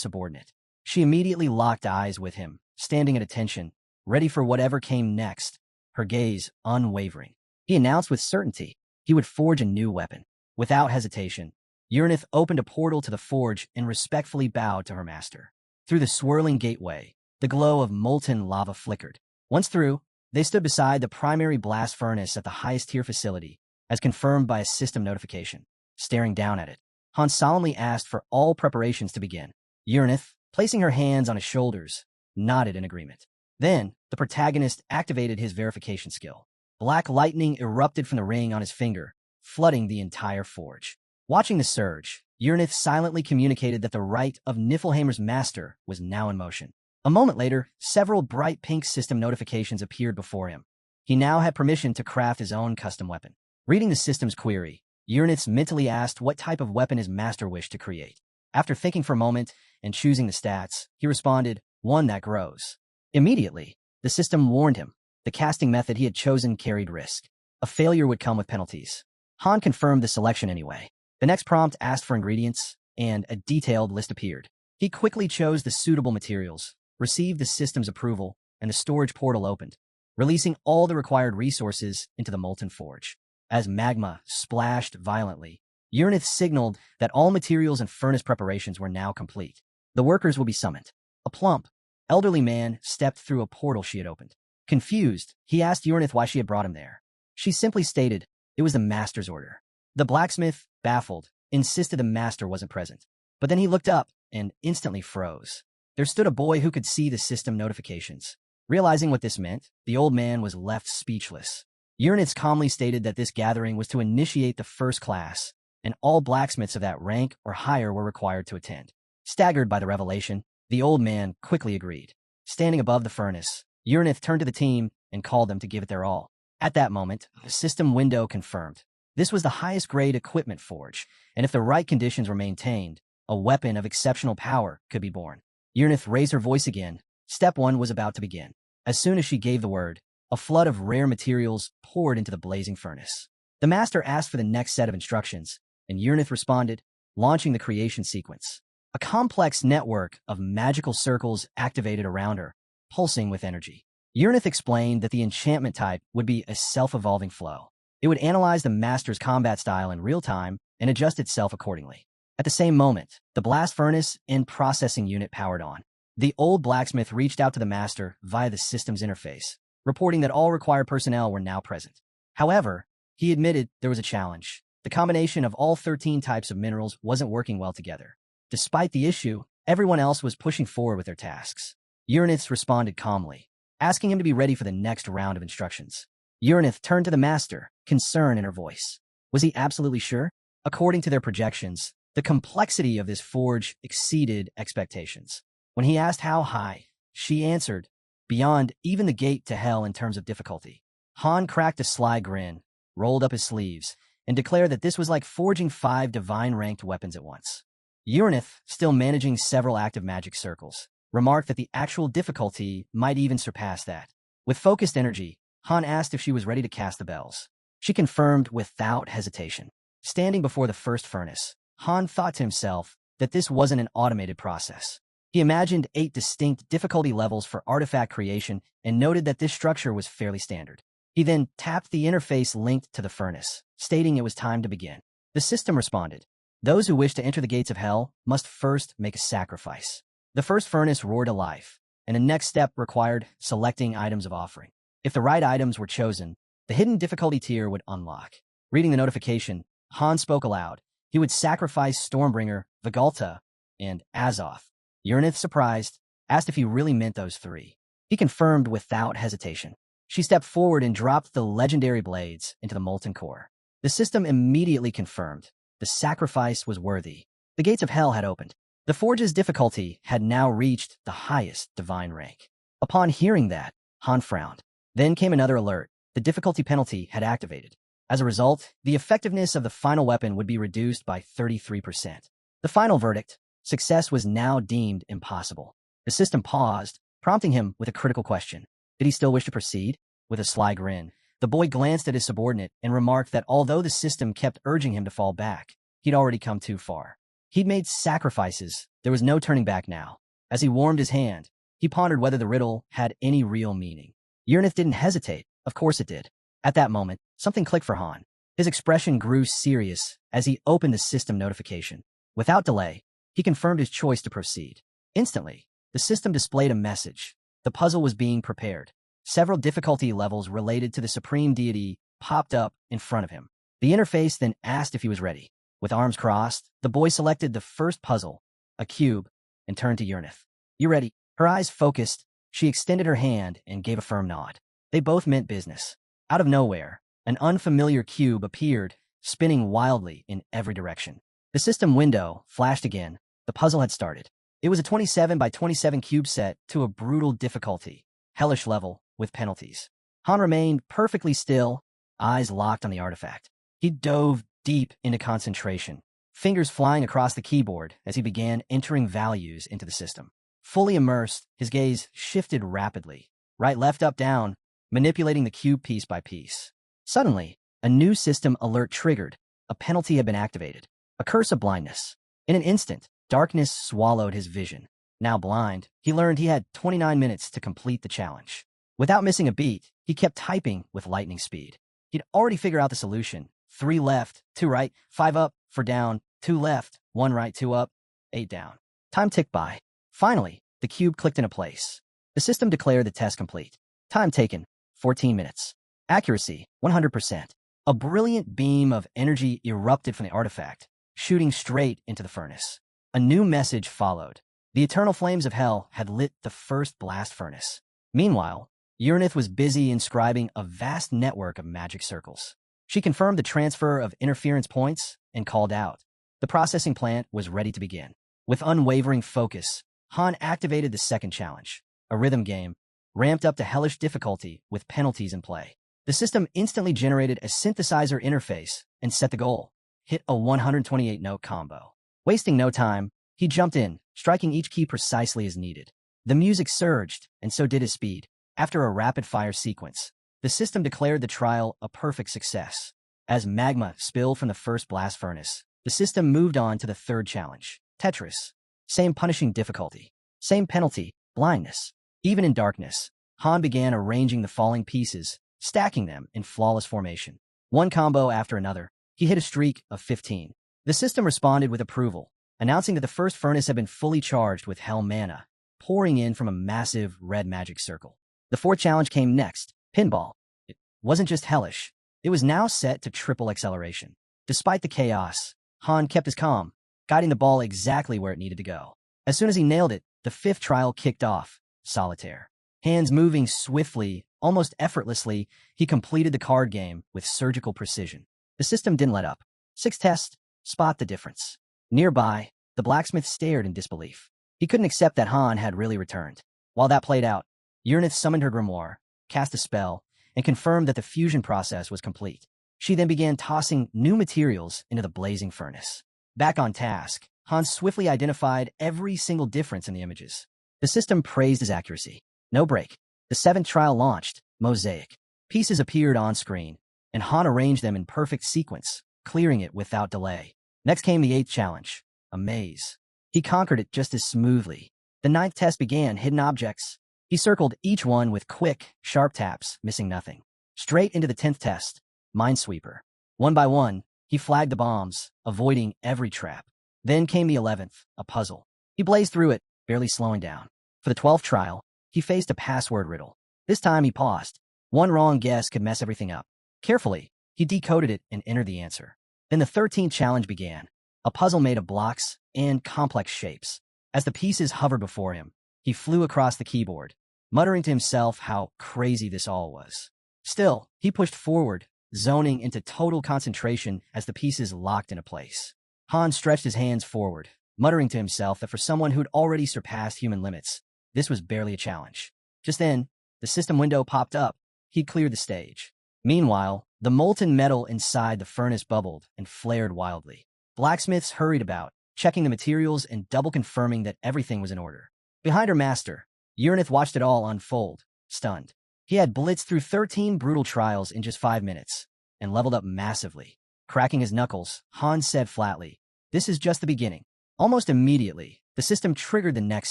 subordinate. She immediately locked eyes with him, standing at attention, ready for whatever came next, her gaze unwavering. He announced with certainty he would forge a new weapon. Without hesitation, Uranus opened a portal to the forge and respectfully bowed to her master. Through the swirling gateway, the glow of molten lava flickered. Once through, they stood beside the primary blast furnace at the highest tier facility, as confirmed by a system notification. Staring down at it, Han solemnly asked for all preparations to begin. Uranus, placing her hands on his shoulders, nodded in agreement. Then, the protagonist activated his verification skill. Black lightning erupted from the ring on his finger, flooding the entire forge. Watching the surge, Uranus silently communicated that the rite of Niflheimer's master was now in motion. A moment later, several bright pink system notifications appeared before him. He now had permission to craft his own custom weapon. Reading the system's query, Uranus mentally asked what type of weapon his master wished to create. After thinking for a moment and choosing the stats, he responded, "One that grows." Immediately, the system warned him. The casting method he had chosen carried risk. A failure would come with penalties. Han confirmed the selection anyway. The next prompt asked for ingredients, and a detailed list appeared. He quickly chose the suitable materials, received the system's approval, and the storage portal opened, releasing all the required resources into the molten forge. As magma splashed violently, Uranus signaled that all materials and furnace preparations were now complete. The workers will be summoned. A plump, elderly man stepped through a portal she had opened. Confused, he asked Uranus why she had brought him there. She simply stated it was the master's order. The blacksmith, baffled, insisted the master wasn't present. But then he looked up and instantly froze. There stood a boy who could see the system notifications. Realizing what this meant, the old man was left speechless. Uranus calmly stated that this gathering was to initiate the first class, and all blacksmiths of that rank or higher were required to attend. Staggered by the revelation, the old man quickly agreed. Standing above the furnace, Uranus turned to the team and called them to give it their all. At that moment, the system window confirmed. This was the highest grade equipment forge, and if the right conditions were maintained, a weapon of exceptional power could be born. Urnith raised her voice again. Step 1 was about to begin. As soon as she gave the word, a flood of rare materials poured into the blazing furnace. The master asked for the next set of instructions, and Urnith responded, launching the creation sequence. A complex network of magical circles activated around her, pulsing with energy. Urnith explained that the enchantment type would be a self-evolving flow. It would analyze the master's combat style in real time and adjust itself accordingly. At the same moment, the blast furnace and processing unit powered on. The old blacksmith reached out to the master via the system's interface, reporting that all required personnel were now present. However, he admitted there was a challenge. The combination of all 13 types of minerals wasn't working well together. Despite the issue, everyone else was pushing forward with their tasks. Urnith responded calmly, asking him to be ready for the next round of instructions. Urnith turned to the master, concern in her voice. Was he absolutely sure? According to their projections, the complexity of this forge exceeded expectations. When he asked how high, she answered, beyond even the gate to hell in terms of difficulty. Han cracked a sly grin, rolled up his sleeves, and declared that this was like forging 5 divine-ranked weapons at once. Urnith, still managing several active magic circles, remarked that the actual difficulty might even surpass that. With focused energy, Han asked if she was ready to cast the bells. She confirmed without hesitation. Standing before the first furnace, Han thought to himself that this wasn't an automated process. He imagined 8 distinct difficulty levels for artifact creation and noted that this structure was fairly standard. He then tapped the interface linked to the furnace, stating it was time to begin. The system responded. Those who wish to enter the gates of hell must first make a sacrifice. The first furnace roared to life, and the next step required selecting items of offering. If the right items were chosen, the hidden difficulty tier would unlock. Reading the notification, Han spoke aloud. He would sacrifice Stormbringer, Vigalta, and Azoth. Urnith, surprised, asked if he really meant those 3. He confirmed without hesitation. She stepped forward and dropped the legendary blades into the molten core. The system immediately confirmed. The sacrifice was worthy. The gates of hell had opened. The forge's difficulty had now reached the highest divine rank. Upon hearing that, Han frowned. Then came another alert. The difficulty penalty had activated. As a result, the effectiveness of the final weapon would be reduced by 33%. The final verdict, success was now deemed impossible. The system paused, prompting him with a critical question. Did he still wish to proceed? With a sly grin, the boy glanced at his subordinate and remarked that although the system kept urging him to fall back, he'd already come too far. He'd made sacrifices. There was no turning back now. As he warmed his hand, he pondered whether the riddle had any real meaning. Urnith didn't hesitate. Of course it did. At that moment, something clicked for Han. His expression grew serious as he opened the system notification. Without delay, he confirmed his choice to proceed. Instantly, the system displayed a message. The puzzle was being prepared. Several difficulty levels related to the supreme deity popped up in front of him. The interface then asked if he was ready. With arms crossed, the boy selected the first puzzle, a cube, and turned to Urnith. You ready? Her eyes focused. She extended her hand and gave a firm nod. They both meant business. Out of nowhere, an unfamiliar cube appeared, spinning wildly in every direction. The system window flashed again. The puzzle had started. It was a 27 by 27 cube set to a brutal difficulty, hellish level with penalties. Han remained perfectly still, eyes locked on the artifact. He dove deep into concentration, fingers flying across the keyboard as he began entering values into the system. Fully immersed, his gaze shifted rapidly, right, left, up, down, manipulating the cube piece by piece. Suddenly, a new system alert triggered. A penalty had been activated. A curse of blindness. In an instant, darkness swallowed his vision. Now blind, he learned he had 29 minutes to complete the challenge. Without missing a beat, he kept typing with lightning speed. He'd already figured out the solution. 3 left, 2 right, 5 up, 4 down, 2 left, 1 right, 2 up, 8 down. Time ticked by. Finally, the cube clicked into place. The system declared the test complete. Time taken, 14 minutes. Accuracy, 100%. A brilliant beam of energy erupted from the artifact, shooting straight into the furnace. A new message followed. The eternal flames of hell had lit the first blast furnace. Meanwhile, Urnith was busy inscribing a vast network of magic circles. She confirmed the transfer of interference points and called out. The processing plant was ready to begin. With unwavering focus, Han activated the second challenge, a rhythm game, ramped up to hellish difficulty with penalties in play. The system instantly generated a synthesizer interface and set the goal. Hit a 128-note combo. Wasting no time, he jumped in, striking each key precisely as needed. The music surged, and so did his speed. After a rapid-fire sequence, the system declared the trial a perfect success. As magma spilled from the first blast furnace, the system moved on to the third challenge, Tetris. Same punishing difficulty. Same penalty, blindness. Even in darkness, Han began arranging the falling pieces, stacking them in flawless formation. One combo after another, he hit a streak of 15. The system responded with approval, announcing that the first furnace had been fully charged with hell mana, pouring in from a massive red magic circle. The fourth challenge came next, pinball. It wasn't just hellish. It was now set to triple acceleration. Despite the chaos, Han kept his calm, guiding the ball exactly where it needed to go. As soon as he nailed it, the fifth trial kicked off, solitaire. Hands moving swiftly, almost effortlessly, he completed the card game with surgical precision. The system didn't let up. Sixth test, spot the difference. Nearby, the blacksmith stared in disbelief. He couldn't accept that Han had really returned. While that played out, Uranith summoned her grimoire, cast a spell, and confirmed that the fusion process was complete. She then began tossing new materials into the blazing furnace. Back on task, Han swiftly identified every single difference in the images. The system praised his accuracy. No break. The seventh trial launched, Mosaic. Pieces appeared on screen, and Han arranged them in perfect sequence, clearing it without delay. Next came the eighth challenge, a maze. He conquered it just as smoothly. The ninth test began, hidden objects. He circled each one with quick, sharp taps, missing nothing. Straight into the 10th test, Minesweeper. One by one, he flagged the bombs, avoiding every trap. Then came the 11th, a puzzle. He blazed through it, barely slowing down. For the 12th trial, he faced a password riddle. This time he paused. One wrong guess could mess everything up. Carefully, he decoded it and entered the answer. Then the 13th challenge began, a puzzle made of blocks and complex shapes. As the pieces hovered before him, he flew across the keyboard, muttering to himself how crazy this all was. Still, he pushed forward, zoning into total concentration as the pieces locked into place. Han stretched his hands forward, muttering to himself that for someone who'd already surpassed human limits, this was barely a challenge. Just then, the system window popped up. He'd cleared the stage. Meanwhile, the molten metal inside the furnace bubbled and flared wildly. Blacksmiths hurried about, checking the materials and double-confirming that everything was in order. Behind her master, Uranith watched it all unfold, stunned. He had blitzed through 13 brutal trials in just 5 minutes and leveled up massively. Cracking his knuckles, Han said flatly, "This is just the beginning." Almost immediately, the system triggered the next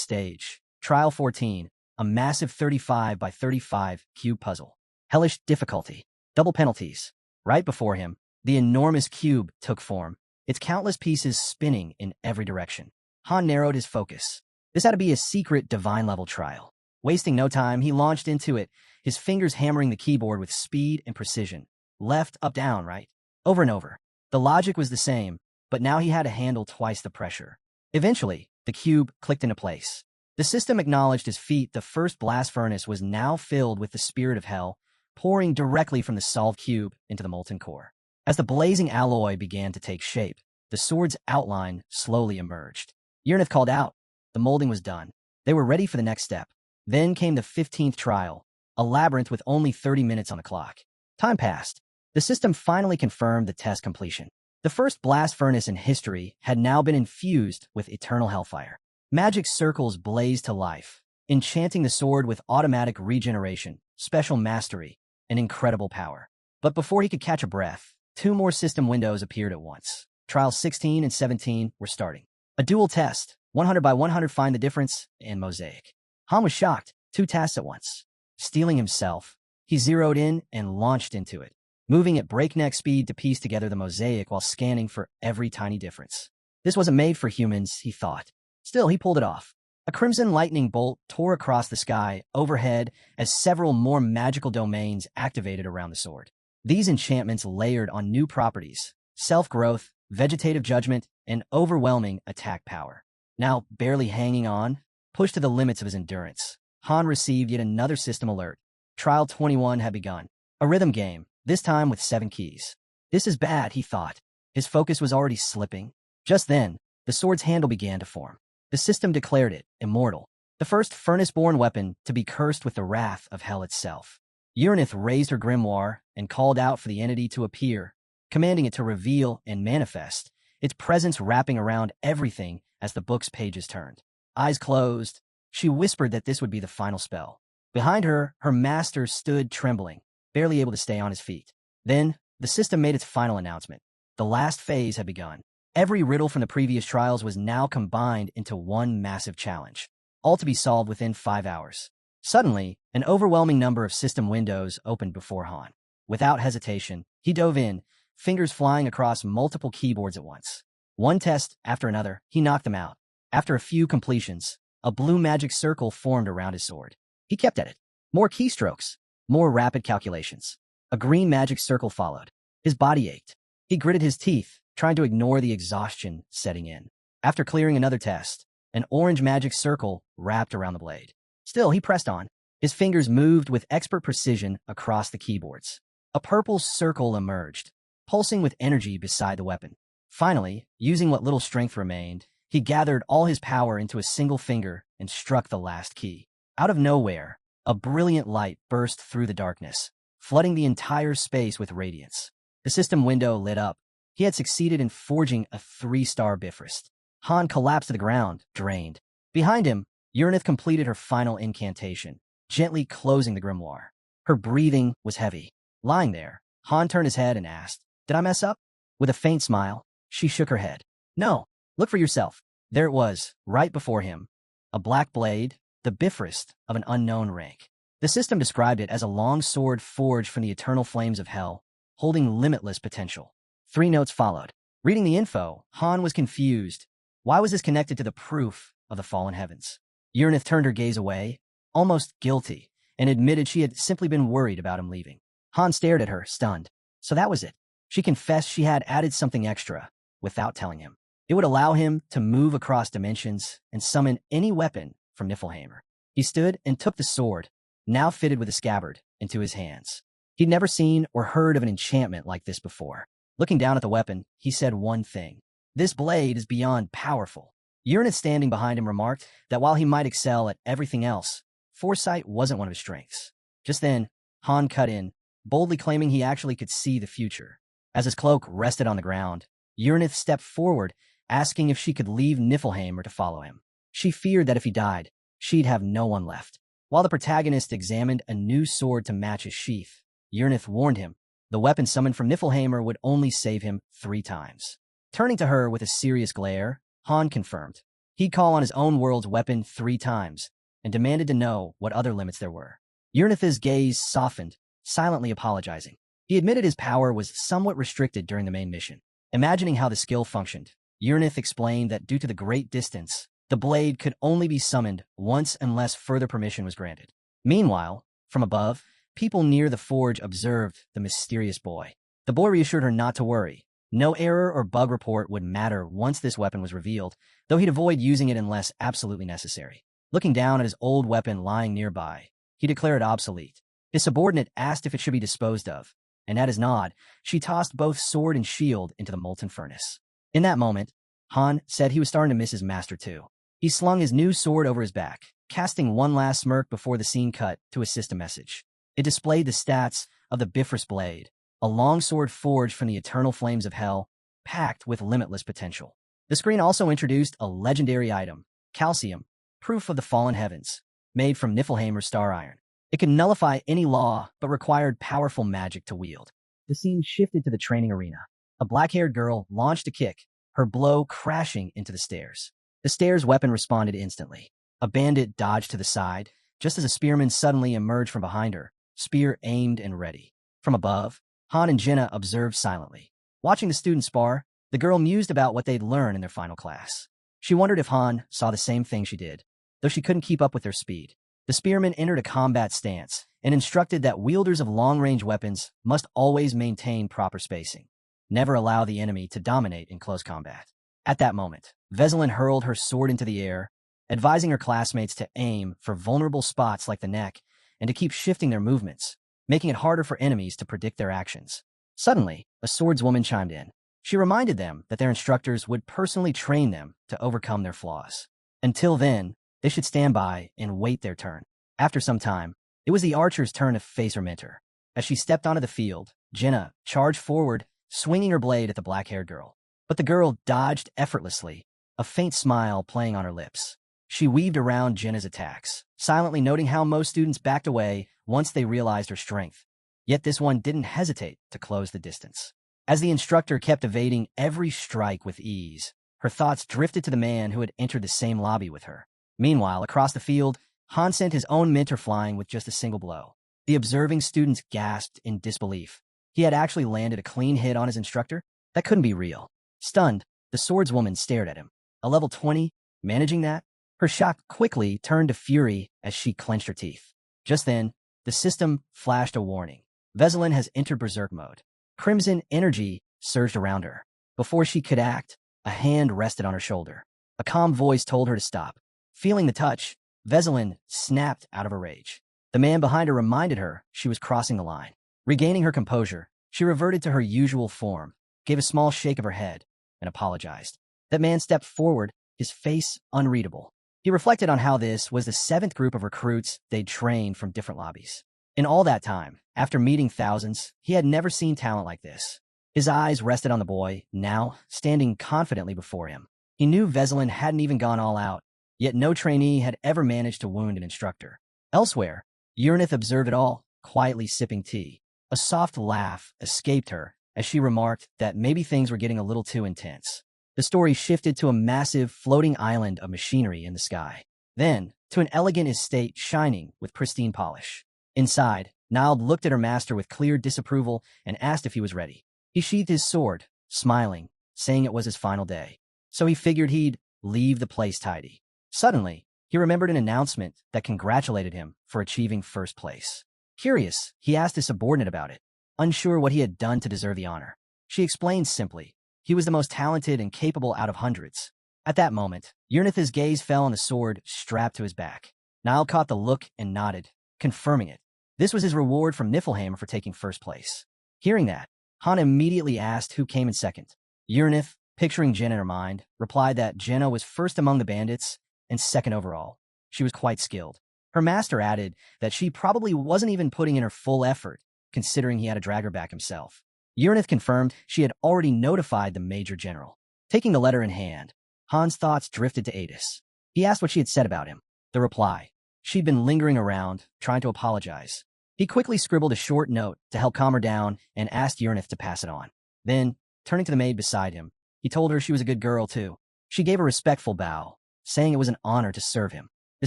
stage. Trial 14, a massive 35 by 35 cube puzzle. Hellish difficulty. Double penalties. Right before him, the enormous cube took form, its countless pieces spinning in every direction. Han narrowed his focus. This had to be a secret divine-level trial. Wasting no time, he launched into it, his fingers hammering the keyboard with speed and precision. Left, up, down, right? Over and over. The logic was the same, but now he had to handle twice the pressure. Eventually, the cube clicked into place. The system acknowledged his feat. The first blast furnace was now filled with the spirit of hell, pouring directly from the solved cube into the molten core. As the blazing alloy began to take shape, the sword's outline slowly emerged. Uranith called out. The molding was done. They were ready for the next step. Then came the 15th trial, a labyrinth with only 30 minutes on the clock. Time passed. The system finally confirmed the test completion. The first blast furnace in history had now been infused with eternal hellfire. Magic circles blazed to life, enchanting the sword with automatic regeneration, special mastery, and incredible power. But before he could catch a breath, 2 more system windows appeared at once. Trials 16 and 17 were starting. A dual test, 100 by 100 find the difference, and Mosaic. Han was shocked, 2 tasks at once. Stealing himself, he zeroed in and launched into it, moving at breakneck speed to piece together the mosaic while scanning for every tiny difference. This wasn't made for humans, he thought. Still, he pulled it off. A crimson lightning bolt tore across the sky overhead as several more magical domains activated around the sword. These enchantments layered on new properties, self-growth, vegetative judgment, and overwhelming attack power. Now, barely hanging on, pushed to the limits of his endurance, Han received yet another system alert. Trial 21 had begun. A rhythm game, this time with 7 keys. This is bad, he thought. His focus was already slipping. Just then, the sword's handle began to form. The system declared it immortal, the first furnace-born weapon to be cursed with the wrath of hell itself. Uranith raised her grimoire and called out for the entity to appear, commanding it to reveal and manifest, its presence wrapping around everything as the book's pages turned. Eyes closed, she whispered that this would be the final spell. Behind her, her master stood trembling, barely able to stay on his feet. Then, the system made its final announcement. The last phase had begun. Every riddle from the previous trials was now combined into one massive challenge, all to be solved within 5 hours. Suddenly, an overwhelming number of system windows opened before Han. Without hesitation, he dove in, fingers flying across multiple keyboards at once. One test after another, he knocked them out. After a few completions, a blue magic circle formed around his sword. He kept at it. More keystrokes, more rapid calculations. A green magic circle followed. His body ached. He gritted his teeth, trying to ignore the exhaustion setting in. After clearing another test, an orange magic circle wrapped around the blade. Still, he pressed on. His fingers moved with expert precision across the keyboards. A purple circle emerged, pulsing with energy beside the weapon. Finally, using what little strength remained, he gathered all his power into a single finger and struck the last key. Out of nowhere, a brilliant light burst through the darkness, flooding the entire space with radiance. The system window lit up. He had succeeded in forging a 3-star Bifrost. Han collapsed to the ground, drained. Behind him, Uranith completed her final incantation, gently closing the grimoire. Her breathing was heavy. Lying there, Han turned his head and asked, "Did I mess up?" With a faint smile, she shook her head. "No, look for yourself." There it was, right before him. A black blade, the Bifrost of an unknown rank. The system described it as a long sword forged from the eternal flames of hell, holding limitless potential. 3 notes followed. Reading the info, Han was confused. Why was this connected to the proof of the fallen heavens? Uranith turned her gaze away, almost guilty, and admitted she had simply been worried about him leaving. Han stared at her, stunned. So that was it. She confessed she had added something extra, without telling him. It would allow him to move across dimensions and summon any weapon from Niflheimer. He stood and took the sword, now fitted with a scabbard, into his hands. He'd never seen or heard of an enchantment like this before. Looking down at the weapon, he said one thing. "This blade is beyond powerful." Uranith, standing behind him, remarked that while he might excel at everything else, foresight wasn't one of his strengths. Just then, Han cut in, boldly claiming he actually could see the future. As his cloak rested on the ground, Uranith stepped forward, asking if she could leave Niflheimer to follow him. She feared that if he died, she'd have no one left. While the protagonist examined a new sword to match his sheath, Uranith warned him the weapon summoned from Niflheimer would only save him 3 times. Turning to her with a serious glare, Han confirmed he'd call on his own world's weapon 3 times and demanded to know what other limits there were. Uranith's gaze softened, silently apologizing. He admitted his power was somewhat restricted during the main mission. Imagining how the skill functioned, Uranith explained that due to the great distance, the blade could only be summoned once unless further permission was granted. Meanwhile, from above, people near the forge observed the mysterious boy. The boy reassured her not to worry. No error or bug report would matter once this weapon was revealed, though he'd avoid using it unless absolutely necessary. Looking down at his old weapon lying nearby, he declared it obsolete. His subordinate asked if it should be disposed of, and at his nod, she tossed both sword and shield into the molten furnace. In that moment, Han said he was starting to miss his master too. He slung his new sword over his back, casting one last smirk before the scene cut to a system message. It displayed the stats of the Bifrost blade, a long sword forged from the eternal flames of hell, packed with limitless potential. The screen also introduced a legendary item, calcium, proof of the fallen heavens, made from Niflheimer's star iron. It could nullify any law, but required powerful magic to wield. The scene shifted to the training arena. A black-haired girl launched a kick, her blow crashing into the stairs. The stairs' weapon responded instantly. A bandit dodged to the side, just as a spearman suddenly emerged from behind her, spear aimed and ready. From above, Han and Jenna observed silently. Watching the students spar, the girl mused about what they'd learned in their final class. She wondered if Han saw the same thing she did, though she couldn't keep up with their speed. The spearman entered a combat stance and instructed that wielders of long-range weapons must always maintain proper spacing. Never allow the enemy to dominate in close combat. At that moment, Veselin hurled her sword into the air, advising her classmates to aim for vulnerable spots like the neck and to keep shifting their movements, making it harder for enemies to predict their actions. Suddenly, a swordswoman chimed in. She reminded them that their instructors would personally train them to overcome their flaws. Until then, they should stand by and wait their turn. After some time, It was the archer's turn to face her mentor. As she stepped onto the field, Jenna charged forward, swinging her blade at the black-haired girl. But the girl dodged effortlessly, a faint smile playing on her lips. She weaved around Jenna's attacks, silently noting how most students backed away once they realized her strength. Yet this one didn't hesitate to close the distance. As the instructor kept evading every strike with ease, her thoughts drifted to the man who had entered the same lobby with her. Meanwhile, across the field, Han sent his own mentor flying with just a single blow. The observing students gasped in disbelief. He had actually landed a clean hit on his instructor? That couldn't be real. Stunned, the swordswoman stared at him. A level 20? Managing that? Her shock quickly turned to fury as she clenched her teeth. Just then, the system flashed a warning. Veselin has entered berserk mode. Crimson energy surged around her. Before she could act, a hand rested on her shoulder. A calm voice told her to stop. Feeling the touch, Veselin snapped out of her rage. The man behind her reminded her she was crossing the line. Regaining her composure, she reverted to her usual form, gave a small shake of her head, and apologized. That man stepped forward, his face unreadable. He reflected on how this was the 7th group of recruits they'd trained from different lobbies. In all that time, after meeting thousands, he had never seen talent like this. His eyes rested on the boy, now standing confidently before him. He knew Veselin hadn't even gone all out, yet no trainee had ever managed to wound an instructor. Elsewhere, Uranith observed it all, quietly sipping tea. A soft laugh escaped her as she remarked that maybe things were getting a little too intense. The story shifted to a massive floating island of machinery in the sky. Then, to an elegant estate shining with pristine polish. Inside, Nilde looked at her master with clear disapproval and asked if he was ready. He sheathed his sword, smiling, saying it was his final day. So he figured he'd leave the place tidy. Suddenly, he remembered an announcement that congratulated him for achieving first place. Curious, he asked his subordinate about it, unsure what he had done to deserve the honor. She explained simply, he was the most talented and capable out of hundreds. At that moment, Uranith's gaze fell on the sword strapped to his back. Nilde caught the look and nodded, confirming it. This was his reward from Niflheim for taking first place. Hearing that, Han immediately asked who came in second. Uranith, picturing Jenna in her mind, replied that Jenna was first among the bandits and second overall. She was quite skilled. Her master added that she probably wasn't even putting in her full effort, considering he had to drag her back himself. Uranith confirmed she had already notified the Major General. Taking the letter in hand, Han's thoughts drifted to Adis. He asked what she had said about him. The reply: she'd been lingering around, trying to apologize. He quickly scribbled a short note to help calm her down and asked Uranith to pass it on. Then, turning to the maid beside him, he told her she was a good girl, too. She gave a respectful bow, saying it was an honor to serve him. The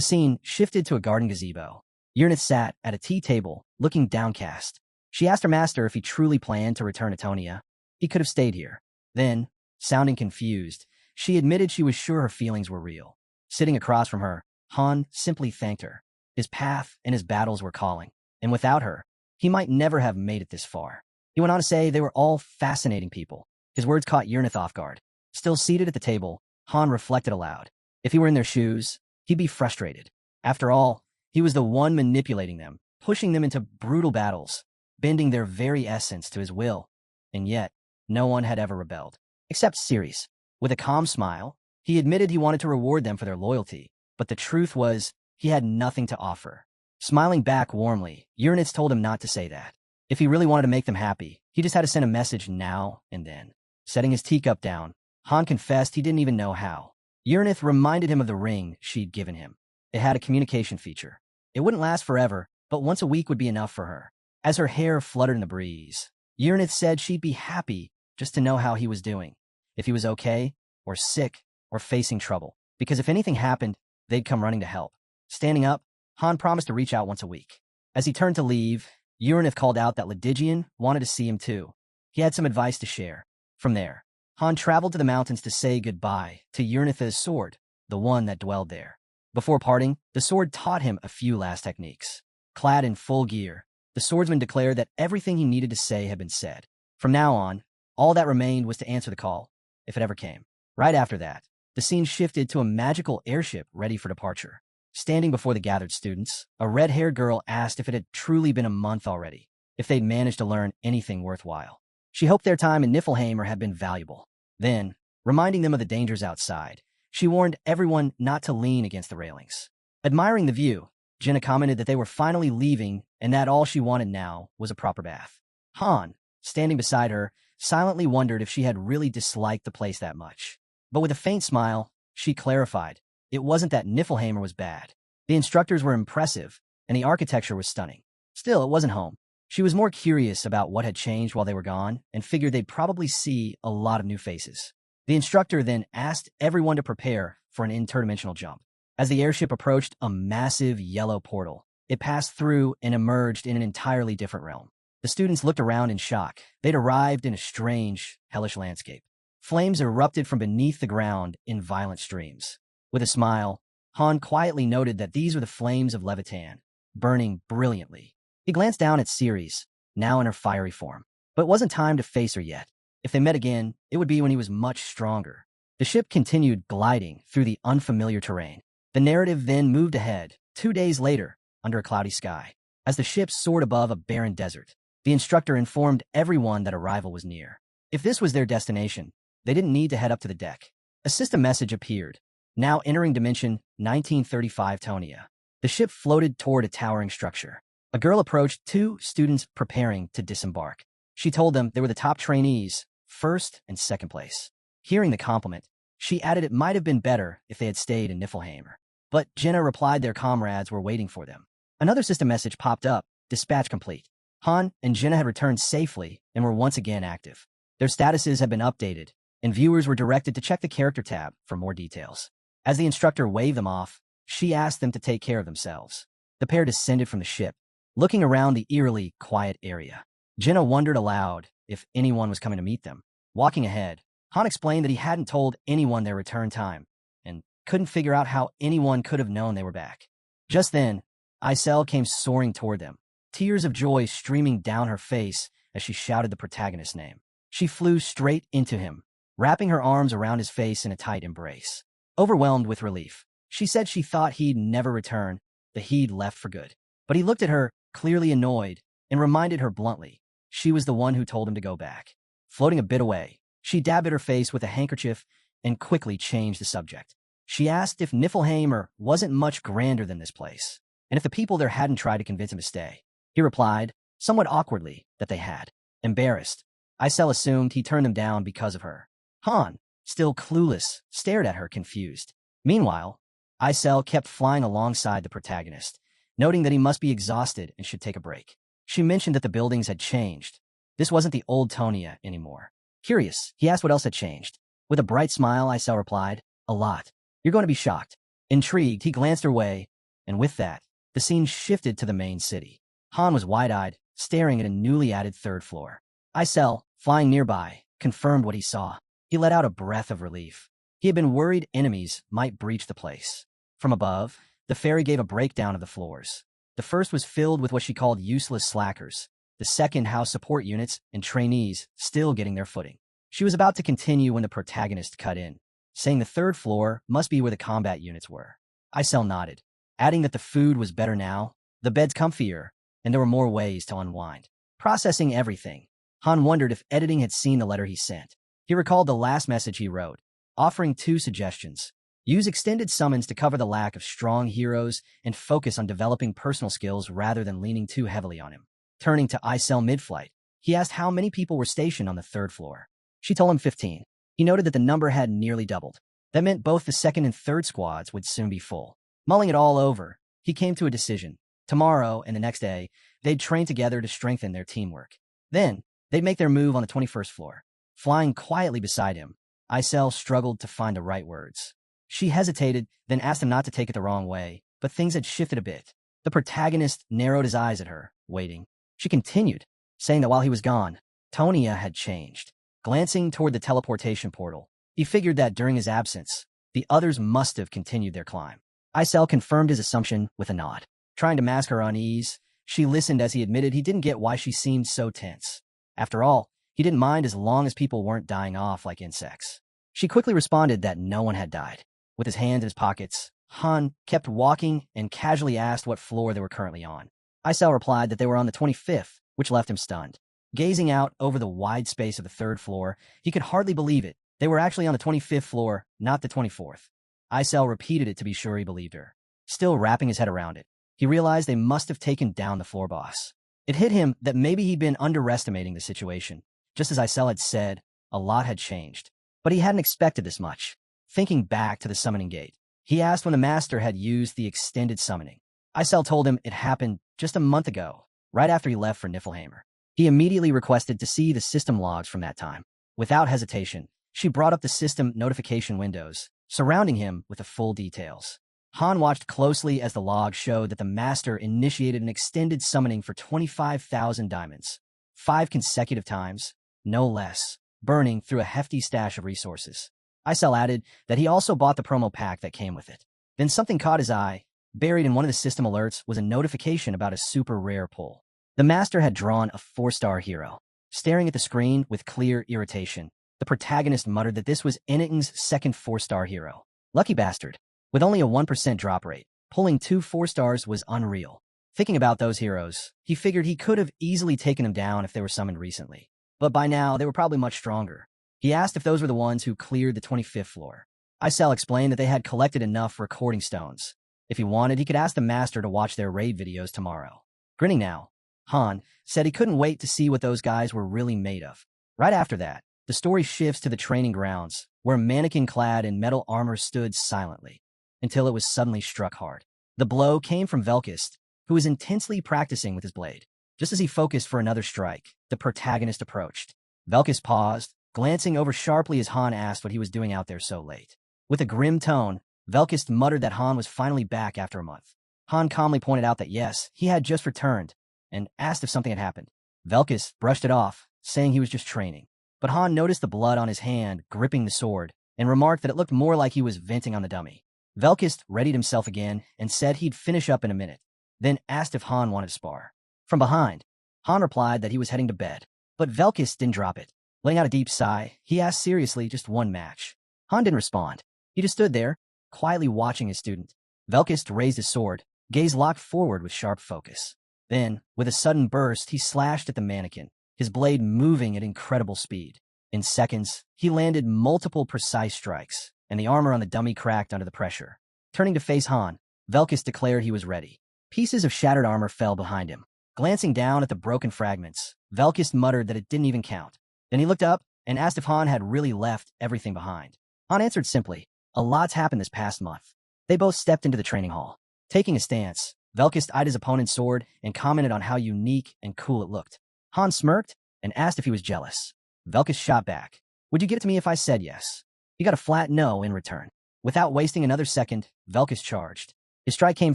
scene shifted to a garden gazebo. Uranith sat at a tea table, looking downcast. She asked her master if he truly planned to return to Tonia. He could have stayed here. Then, sounding confused, she admitted she was sure her feelings were real. Sitting across from her, Han simply thanked her. His path and his battles were calling, and without her, he might never have made it this far. He went on to say they were all fascinating people. His words caught Uranith off guard. Still seated at the table, Han reflected aloud. If he were in their shoes, he'd be frustrated. After all, he was the one manipulating them, pushing them into brutal battles, bending their very essence to his will. And yet, no one had ever rebelled. Except Ceres. With a calm smile, he admitted he wanted to reward them for their loyalty, but the truth was, he had nothing to offer. Smiling back warmly, Uranith told him not to say that. If he really wanted to make them happy, he just had to send a message now and then. Setting his teacup down, Han confessed he didn't even know how. Uranith reminded him of the ring she'd given him. It had a communication feature. It wouldn't last forever, but once a week would be enough for her. As her hair fluttered in the breeze, Uranith said she'd be happy just to know how he was doing, if he was okay, or sick, or facing trouble, because if anything happened, they'd come running to help. Standing up, Han promised to reach out once a week. As he turned to leave, Uranith called out that Ledigian wanted to see him too. He had some advice to share. From there, Han traveled to the mountains to say goodbye to Uranith's sword, the one that dwelled there. Before parting, the sword taught him a few last techniques. Clad in full gear, the swordsman declared that everything he needed to say had been said. From now on, all that remained was to answer the call, if it ever came. Right after that, the scene shifted to a magical airship ready for departure. Standing before the gathered students, a red-haired girl asked if it had truly been a month already, if they'd managed to learn anything worthwhile. She hoped their time in Niflheim had been valuable. Then, reminding them of the dangers outside, she warned everyone not to lean against the railings. Admiring the view, Jenna commented that they were finally leaving and that all she wanted now was a proper bath. Han, standing beside her, silently wondered if she had really disliked the place that much. But with a faint smile, she clarified, it wasn't that Niflheimer was bad. The instructors were impressive, and the architecture was stunning. Still, it wasn't home. She was more curious about what had changed while they were gone and figured they'd probably see a lot of new faces. The instructor then asked everyone to prepare for an interdimensional jump. As the airship approached a massive yellow portal, it passed through and emerged in an entirely different realm. The students looked around in shock. They'd arrived in a strange, hellish landscape. Flames erupted from beneath the ground in violent streams. With a smile, Han quietly noted that these were the flames of Levitan, burning brilliantly. He glanced down at Ceres, now in her fiery form. But it wasn't time to face her yet. If they met again, it would be when he was much stronger. The ship continued gliding through the unfamiliar terrain. The narrative then moved ahead, 2 days later, under a cloudy sky. As the ship soared above a barren desert, the instructor informed everyone that arrival was near. If this was their destination, they didn't need to head up to the deck. A system message appeared. Now entering dimension 1935 Tonia. The ship floated toward a towering structure. A girl approached 2 students preparing to disembark. She told them they were the top trainees, first and second place. Hearing the compliment, she added it might have been better if they had stayed in Niflheimer. But Jenna replied their comrades were waiting for them. Another system message popped up, dispatch complete. Han and Jenna had returned safely and were once again active. Their statuses had been updated, and viewers were directed to check the character tab for more details. As the instructor waved them off, she asked them to take care of themselves. The pair descended from the ship, looking around the eerily quiet area. Jenna wondered aloud if anyone was coming to meet them. Walking ahead, Han explained that he hadn't told anyone their return time, and couldn't figure out how anyone could have known they were back. Just then, Isel came soaring toward them, tears of joy streaming down her face as she shouted the protagonist's name. She flew straight into him, wrapping her arms around his face in a tight embrace. Overwhelmed with relief, she said she thought he'd never return, that he'd left for good. But he looked at her, clearly annoyed, and reminded her bluntly she was the one who told him to go back. Floating a bit away, she dabbed at her face with a handkerchief and quickly changed the subject. She asked if Niflheimer wasn't much grander than this place, and if the people there hadn't tried to convince him to stay. He replied, somewhat awkwardly, that they had. Embarrassed, Isel assumed he turned them down because of her. Han, still clueless, stared at her confused. Meanwhile, Isel kept flying alongside the protagonist, noting that he must be exhausted and should take a break. She mentioned that the buildings had changed. This wasn't the old Tonia anymore. Curious, he asked what else had changed. With a bright smile, Isel replied, a lot. You're going to be shocked. Intrigued, he glanced her way, and with that, the scene shifted to the main city. Han was wide-eyed, staring at a newly added 3rd floor. Isel, flying nearby, confirmed what he saw. He let out a breath of relief. He had been worried enemies might breach the place. From above, the fairy gave a breakdown of the floors. The first was filled with what she called useless slackers. The second housed support units and trainees still getting their footing. She was about to continue when the protagonist cut in, saying the 3rd floor must be where the combat units were. Isel nodded, adding that the food was better now, the beds comfier, and there were more ways to unwind. Processing everything, Han wondered if editing had seen the letter he sent. He recalled the last message he wrote, offering 2 suggestions. Use extended summons to cover the lack of strong heroes and focus on developing personal skills rather than leaning too heavily on him. Turning to Isel mid-flight, he asked how many people were stationed on the 3rd floor. She told him 15. He noted that the number had nearly doubled. That meant both the 2nd and 3rd squads would soon be full. Mulling it all over, he came to a decision. Tomorrow and the next day, they'd train together to strengthen their teamwork. Then, they'd make their move on the 21st floor. Flying quietly beside him, Isel struggled to find the right words. She hesitated, then asked him not to take it the wrong way, but things had shifted a bit. The protagonist narrowed his eyes at her, waiting. She continued, saying that while he was gone, Tonia had changed. Glancing toward the teleportation portal, he figured that during his absence, the others must have continued their climb. Isel confirmed his assumption with a nod. Trying to mask her unease, she listened as he admitted he didn't get why she seemed so tense. After all, he didn't mind as long as people weren't dying off like insects. She quickly responded that no one had died. With his hands in his pockets, Han kept walking and casually asked what floor they were currently on. Isel replied that they were on the 25th, which left him stunned. Gazing out over the wide space of the 3rd floor, he could hardly believe it. They were actually on the 25th floor, not the 24th. Isel repeated it to be sure he believed her. Still wrapping his head around it, he realized they must have taken down the floor boss. It hit him that maybe he'd been underestimating the situation. Just as Isel had said, a lot had changed. But he hadn't expected this much. Thinking back to the summoning gate, he asked when the master had used the extended summoning. Isel told him it happened just a month ago, right after he left for Niflheimer. He immediately requested to see the system logs from that time. Without hesitation, she brought up the system notification windows, surrounding him with the full details. Han watched closely as the log showed that the master initiated an extended summoning for 25,000 diamonds. 5 consecutive times, no less, burning through a hefty stash of resources. Isel added that he also bought the promo pack that came with it. Then something caught his eye. Buried in one of the system alerts was a notification about a super rare pull. The master had drawn a 4-star hero. Staring at the screen with clear irritation, the protagonist muttered that this was Eniting's second 4-star hero. Lucky bastard. With only a 1% drop rate, pulling 2 4-stars was unreal. Thinking about those heroes, he figured he could have easily taken them down if they were summoned recently. But by now, they were probably much stronger. He asked if those were the ones who cleared the 25th floor. Isel explained that they had collected enough recording stones. If he wanted, he could ask the master to watch their raid videos tomorrow. Grinning now, Han said he couldn't wait to see what those guys were really made of. Right after that, the story shifts to the training grounds, where a mannequin clad in metal armor stood silently, until it was suddenly struck hard. The blow came from Velkist, who was intensely practicing with his blade. Just as he focused for another strike, the protagonist approached. Velkist paused, glancing over sharply as Han asked what he was doing out there so late. With a grim tone, Velkist muttered that Han was finally back after a month. Han calmly pointed out that yes, he had just returned, and asked if something had happened. Velkist brushed it off, saying he was just training. But Han noticed the blood on his hand gripping the sword, and remarked that it looked more like he was venting on the dummy. Velkist readied himself again and said he'd finish up in a minute, then asked if Han wanted to spar. From behind, Han replied that he was heading to bed, but Velkist didn't drop it. Letting out a deep sigh, he asked seriously just one match. Han didn't respond. He just stood there, quietly watching his student. Velkist raised his sword, gaze locked forward with sharp focus. Then, with a sudden burst, he slashed at the mannequin, his blade moving at incredible speed. In seconds, he landed multiple precise strikes, and the armor on the dummy cracked under the pressure. Turning to face Han, Velkist declared he was ready. Pieces of shattered armor fell behind him. Glancing down at the broken fragments, Velkist muttered that it didn't even count. Then he looked up and asked if Han had really left everything behind. Han answered simply, "A lot's happened this past month." They both stepped into the training hall. Taking a stance, Velkist eyed his opponent's sword and commented on how unique and cool it looked. Han smirked and asked if he was jealous. Velkist shot back. "Would you give it to me if I said yes?" He got a flat no in return. Without wasting another second, Velkist charged. His strike came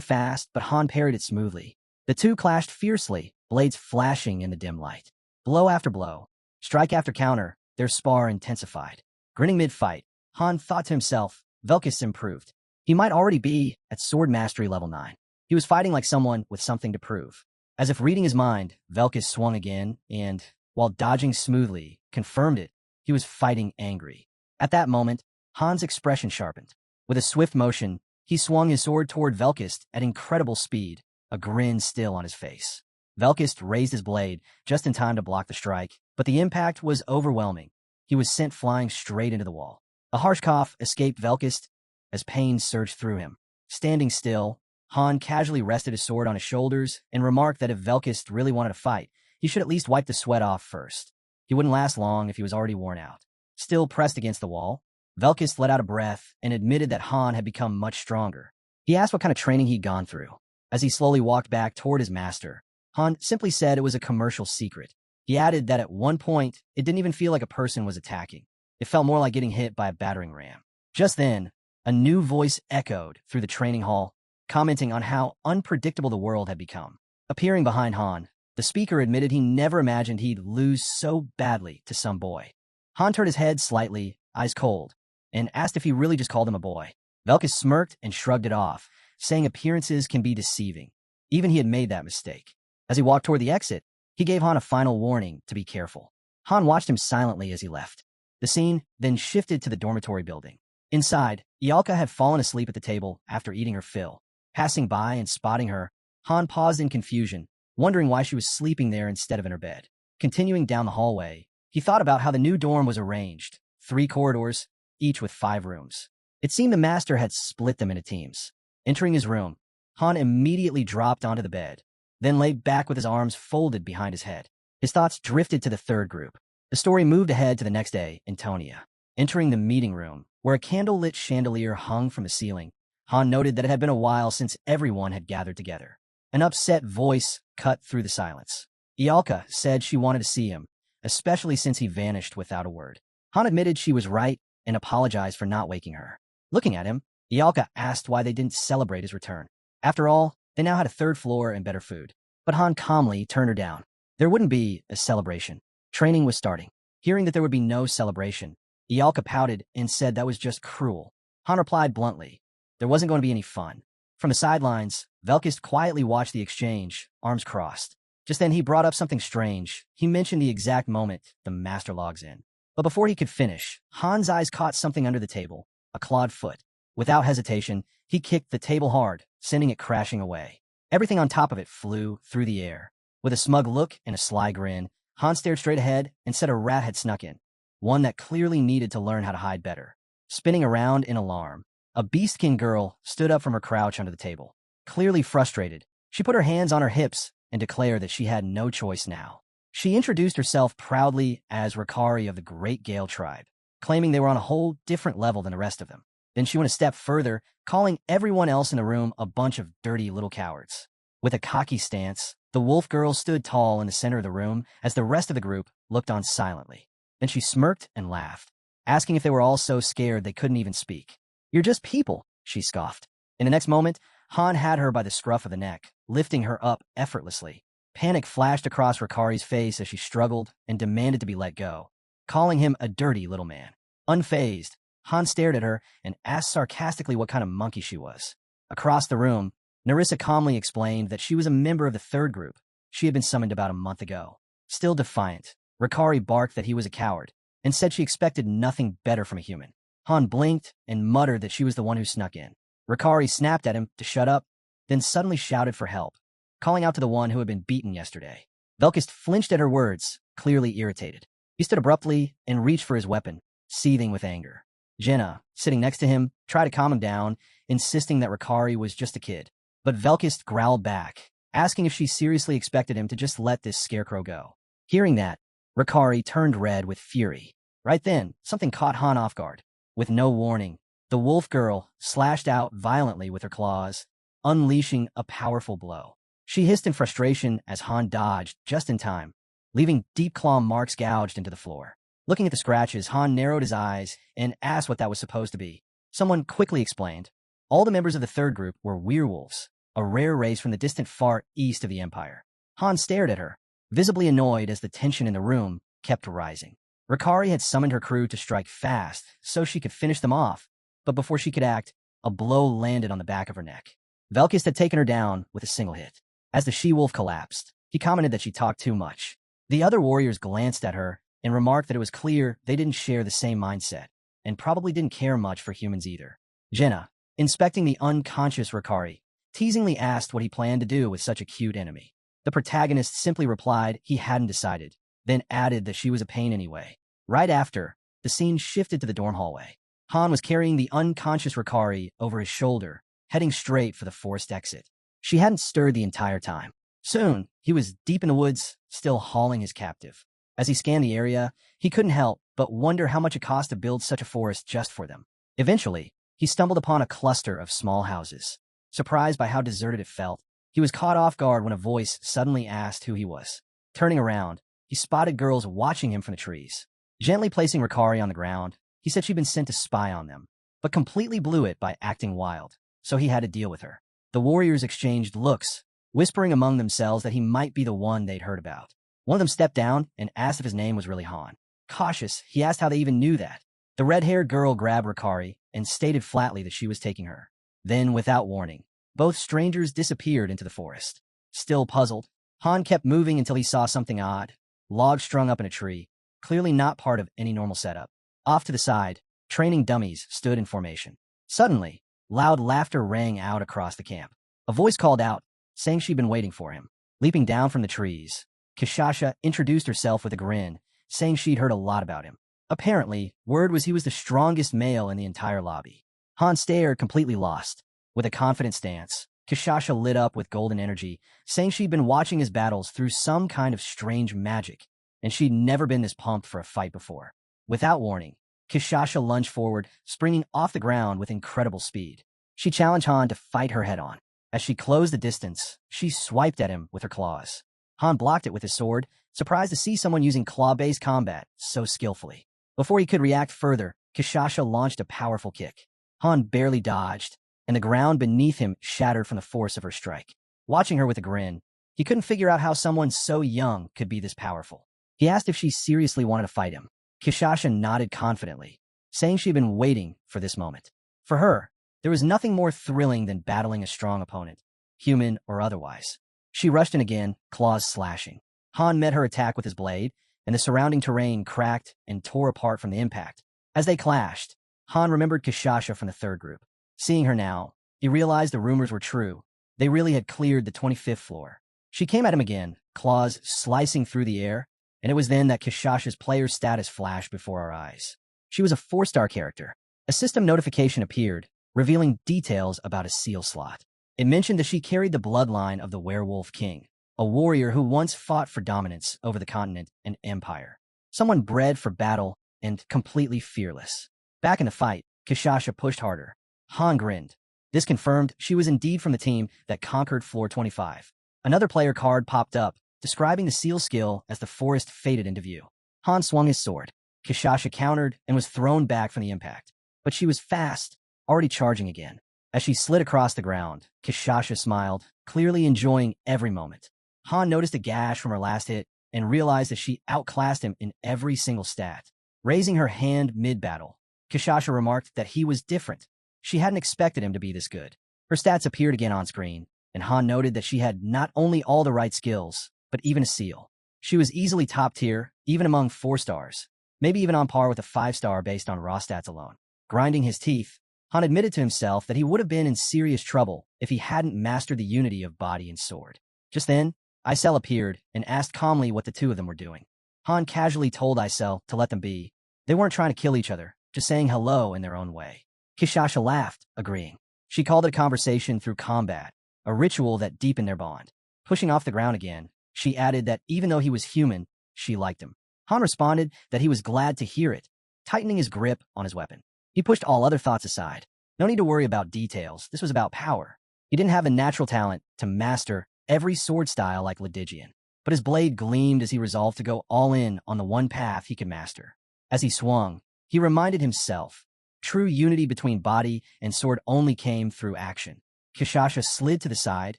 fast, but Han parried it smoothly. The two clashed fiercely, blades flashing in the dim light. Blow after blow, strike after counter, their spar intensified. Grinning mid-fight, Han thought to himself, Velkist improved. He might already be at sword mastery level 9. He was fighting like someone with something to prove. As if reading his mind, Velkist swung again and, while dodging smoothly, confirmed it. He was fighting angry. At that moment, Han's expression sharpened. With a swift motion, he swung his sword toward Velkist at incredible speed, a grin still on his face. Velkist raised his blade just in time to block the strike, but the impact was overwhelming. He was sent flying straight into the wall. A harsh cough escaped Velkist as pain surged through him. Standing still, Han casually rested his sword on his shoulders and remarked that if Velkist really wanted to fight, he should at least wipe the sweat off first. He wouldn't last long if he was already worn out. Still pressed against the wall, Velkist let out a breath and admitted that Han had become much stronger. He asked what kind of training he'd gone through. As he slowly walked back toward his master, Han simply said it was a commercial secret. He added that at one point, it didn't even feel like a person was attacking. It felt more like getting hit by a battering ram. Just then, a new voice echoed through the training hall, commenting on how unpredictable the world had become. Appearing behind Han, the speaker admitted he never imagined he'd lose so badly to some boy. Han turned his head slightly, eyes cold, and asked if he really just called him a boy. Velkist smirked and shrugged it off, saying appearances can be deceiving. Even he had made that mistake. As he walked toward the exit, he gave Han a final warning to be careful. Han watched him silently as he left. The scene then shifted to the dormitory building. Inside, Ialka had fallen asleep at the table after eating her fill. Passing by and spotting her, Han paused in confusion, wondering why she was sleeping there instead of in her bed. Continuing down the hallway, he thought about how the new dorm was arranged. 3 corridors, each with 5 rooms. It seemed the master had split them into teams. Entering his room, Han immediately dropped onto the bed, then lay back with his arms folded behind his head. His thoughts drifted to the third group. The story moved ahead to the next day in Tonia. Entering the meeting room, where a candle-lit chandelier hung from the ceiling, Han noted that it had been a while since everyone had gathered together. An upset voice cut through the silence. Ialka said she wanted to see him, especially since he vanished without a word. Han admitted she was right and apologized for not waking her. Looking at him, Ialka asked why they didn't celebrate his return. After all, they now had a third floor and better food. But Han calmly turned her down. There wouldn't be a celebration. Training was starting. Hearing that there would be no celebration, Ialka pouted and said that was just cruel. Han replied bluntly, there wasn't going to be any fun. From the sidelines, Velkist quietly watched the exchange, arms crossed. Just then he brought up something strange. He mentioned the exact moment the master logs in. But before he could finish, Han's eyes caught something under the table, a clawed foot. Without hesitation, he kicked the table hard, sending it crashing away. Everything on top of it flew through the air. With a smug look and a sly grin, Han stared straight ahead and said a rat had snuck in, one that clearly needed to learn how to hide better. Spinning around in alarm, a beastkin girl stood up from her crouch under the table. Clearly frustrated, she put her hands on her hips and declared that she had no choice now. She introduced herself proudly as Rakari of the Great Gale tribe, claiming they were on a whole different level than the rest of them. Then she went a step further, calling everyone else in the room a bunch of dirty little cowards. With a cocky stance, the wolf girl stood tall in the center of the room as the rest of the group looked on silently. Then she smirked and laughed, asking if they were all so scared they couldn't even speak. You're just people, she scoffed. In the next moment, Han had her by the scruff of the neck, lifting her up effortlessly. Panic flashed across Rakari's face as she struggled and demanded to be let go, calling him a dirty little man. Unfazed, Han stared at her and asked sarcastically what kind of monkey she was. Across the room, Narissa calmly explained that she was a member of the third group. She had been summoned about a month ago. Still defiant, Rakari barked that he was a coward and said she expected nothing better from a human. Han blinked and muttered that she was the one who snuck in. Rakari snapped at him to shut up, then suddenly shouted for help, calling out to the one who had been beaten yesterday. Velkist flinched at her words, clearly irritated. He stood abruptly and reached for his weapon, seething with anger. Jenna, sitting next to him, tried to calm him down, insisting that Rakari was just a kid. But Velkist growled back, asking if she seriously expected him to just let this scarecrow go. Hearing that, Rakari turned red with fury. Right then, something caught Han off guard. With no warning, the wolf girl slashed out violently with her claws, unleashing a powerful blow. She hissed in frustration as Han dodged just in time, leaving deep claw marks gouged into the floor. Looking at the scratches, Han narrowed his eyes and asked what that was supposed to be. Someone quickly explained. All the members of the third group were werewolves, a rare race from the distant far east of the Empire. Han stared at her, visibly annoyed as the tension in the room kept rising. Rakari had summoned her crew to strike fast so she could finish them off, but before she could act, a blow landed on the back of her neck. Velkist had taken her down with a single hit. As the she-wolf collapsed, he commented that she talked too much. The other warriors glanced at her and remarked that it was clear they didn't share the same mindset, and probably didn't care much for humans either. Jenna, inspecting the unconscious Rakari, teasingly asked what he planned to do with such a cute enemy. The protagonist simply replied he hadn't decided, then added that she was a pain anyway. Right after, the scene shifted to the dorm hallway. Han was carrying the unconscious Rakari over his shoulder, heading straight for the forced exit. She hadn't stirred the entire time. Soon, he was deep in the woods, still hauling his captive. As he scanned the area, he couldn't help but wonder how much it cost to build such a forest just for them. Eventually, he stumbled upon a cluster of small houses. Surprised by how deserted it felt, he was caught off guard when a voice suddenly asked who he was. Turning around, he spotted girls watching him from the trees. Gently placing Rakari on the ground, he said she'd been sent to spy on them, but completely blew it by acting wild, so he had to deal with her. The warriors exchanged looks, whispering among themselves that he might be the one they'd heard about. One of them stepped down and asked if his name was really Han. Cautious, he asked how they even knew that. The red-haired girl grabbed Rakari and stated flatly that she was taking her. Then, without warning, both strangers disappeared into the forest. Still puzzled, Han kept moving until he saw something odd. Logs strung up in a tree, clearly not part of any normal setup. Off to the side, training dummies stood in formation. Suddenly, loud laughter rang out across the camp. A voice called out, saying she'd been waiting for him. Leaping down from the trees, Kishasha introduced herself with a grin, saying she'd heard a lot about him. Apparently, word was he was the strongest male in the entire lobby. Han stared, completely lost. With a confident stance, Kishasha lit up with golden energy, saying she'd been watching his battles through some kind of strange magic, and she'd never been this pumped for a fight before. Without warning, Kishasha lunged forward, springing off the ground with incredible speed. She challenged Han to fight her head-on. As she closed the distance, she swiped at him with her claws. Han blocked it with his sword, surprised to see someone using claw-based combat so skillfully. Before he could react further, Kishasha launched a powerful kick. Han barely dodged, and the ground beneath him shattered from the force of her strike. Watching her with a grin, he couldn't figure out how someone so young could be this powerful. He asked if she seriously wanted to fight him. Kishasha nodded confidently, saying she'd been waiting for this moment. For her, there was nothing more thrilling than battling a strong opponent, human or otherwise. She rushed in again, claws slashing. Han met her attack with his blade, and the surrounding terrain cracked and tore apart from the impact. As they clashed, Han remembered Kishasha from the third group. Seeing her now, he realized the rumors were true. They really had cleared the 25th floor. She came at him again, claws slicing through the air, and it was then that Kishasha's player status flashed before our eyes. She was a 4-star character. A system notification appeared, revealing details about a seal slot. It mentioned that she carried the bloodline of the Werewolf King, a warrior who once fought for dominance over the continent and empire. Someone bred for battle and completely fearless. Back in the fight, Kishasha pushed harder. Han grinned. This confirmed she was indeed from the team that conquered floor 25. Another player card popped up, describing the seal skill as the forest faded into view. Han swung his sword. Kishasha countered and was thrown back from the impact. But she was fast, already charging again. As she slid across the ground, Kishasha smiled, clearly enjoying every moment. Han noticed a gash from her last hit and realized that she outclassed him in every single stat. Raising her hand mid-battle, Kishasha remarked that he was different. She hadn't expected him to be this good. Her stats appeared again on screen, and Han noted that she had not only all the right skills, but even a seal. She was easily top tier, even among 4 stars, maybe even on par with a 5-star based on raw stats alone. Grinding his teeth, Han admitted to himself that he would have been in serious trouble if he hadn't mastered the unity of body and sword. Just then, Isel appeared and asked calmly what the two of them were doing. Han casually told Isel to let them be. They weren't trying to kill each other, just saying hello in their own way. Kishasha laughed, agreeing. She called it a conversation through combat, a ritual that deepened their bond. Pushing off the ground again, she added that even though he was human, she liked him. Han responded that he was glad to hear it, tightening his grip on his weapon. He pushed all other thoughts aside. No need to worry about details. This was about power. He didn't have the natural talent to master every sword style like Lydigian, but his blade gleamed as he resolved to go all in on the one path he could master. As he swung, he reminded himself, true unity between body and sword only came through action. Kishasha slid to the side,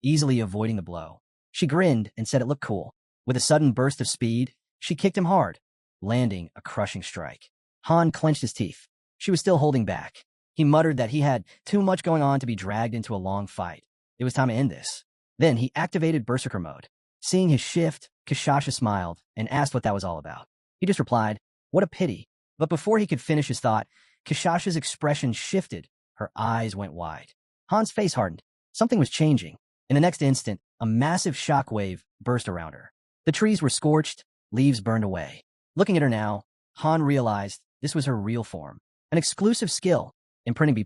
easily avoiding the blow. She grinned and said it looked cool. With a sudden burst of speed, she kicked him hard, landing a crushing strike. Han clenched his teeth. She was still holding back. He muttered that he had too much going on to be dragged into a long fight. It was time to end this. Then he activated Berserker mode. Seeing his shift, Kishasha smiled and asked what that was all about. He just replied, "What a pity." But before he could finish his thought, Kishasha's expression shifted. Her eyes went wide. Han's face hardened. Something was changing. In the next instant, a massive shockwave burst around her. The trees were scorched, leaves burned away. Looking at her now, Han realized this was her real form. An exclusive skill, imprinting B+,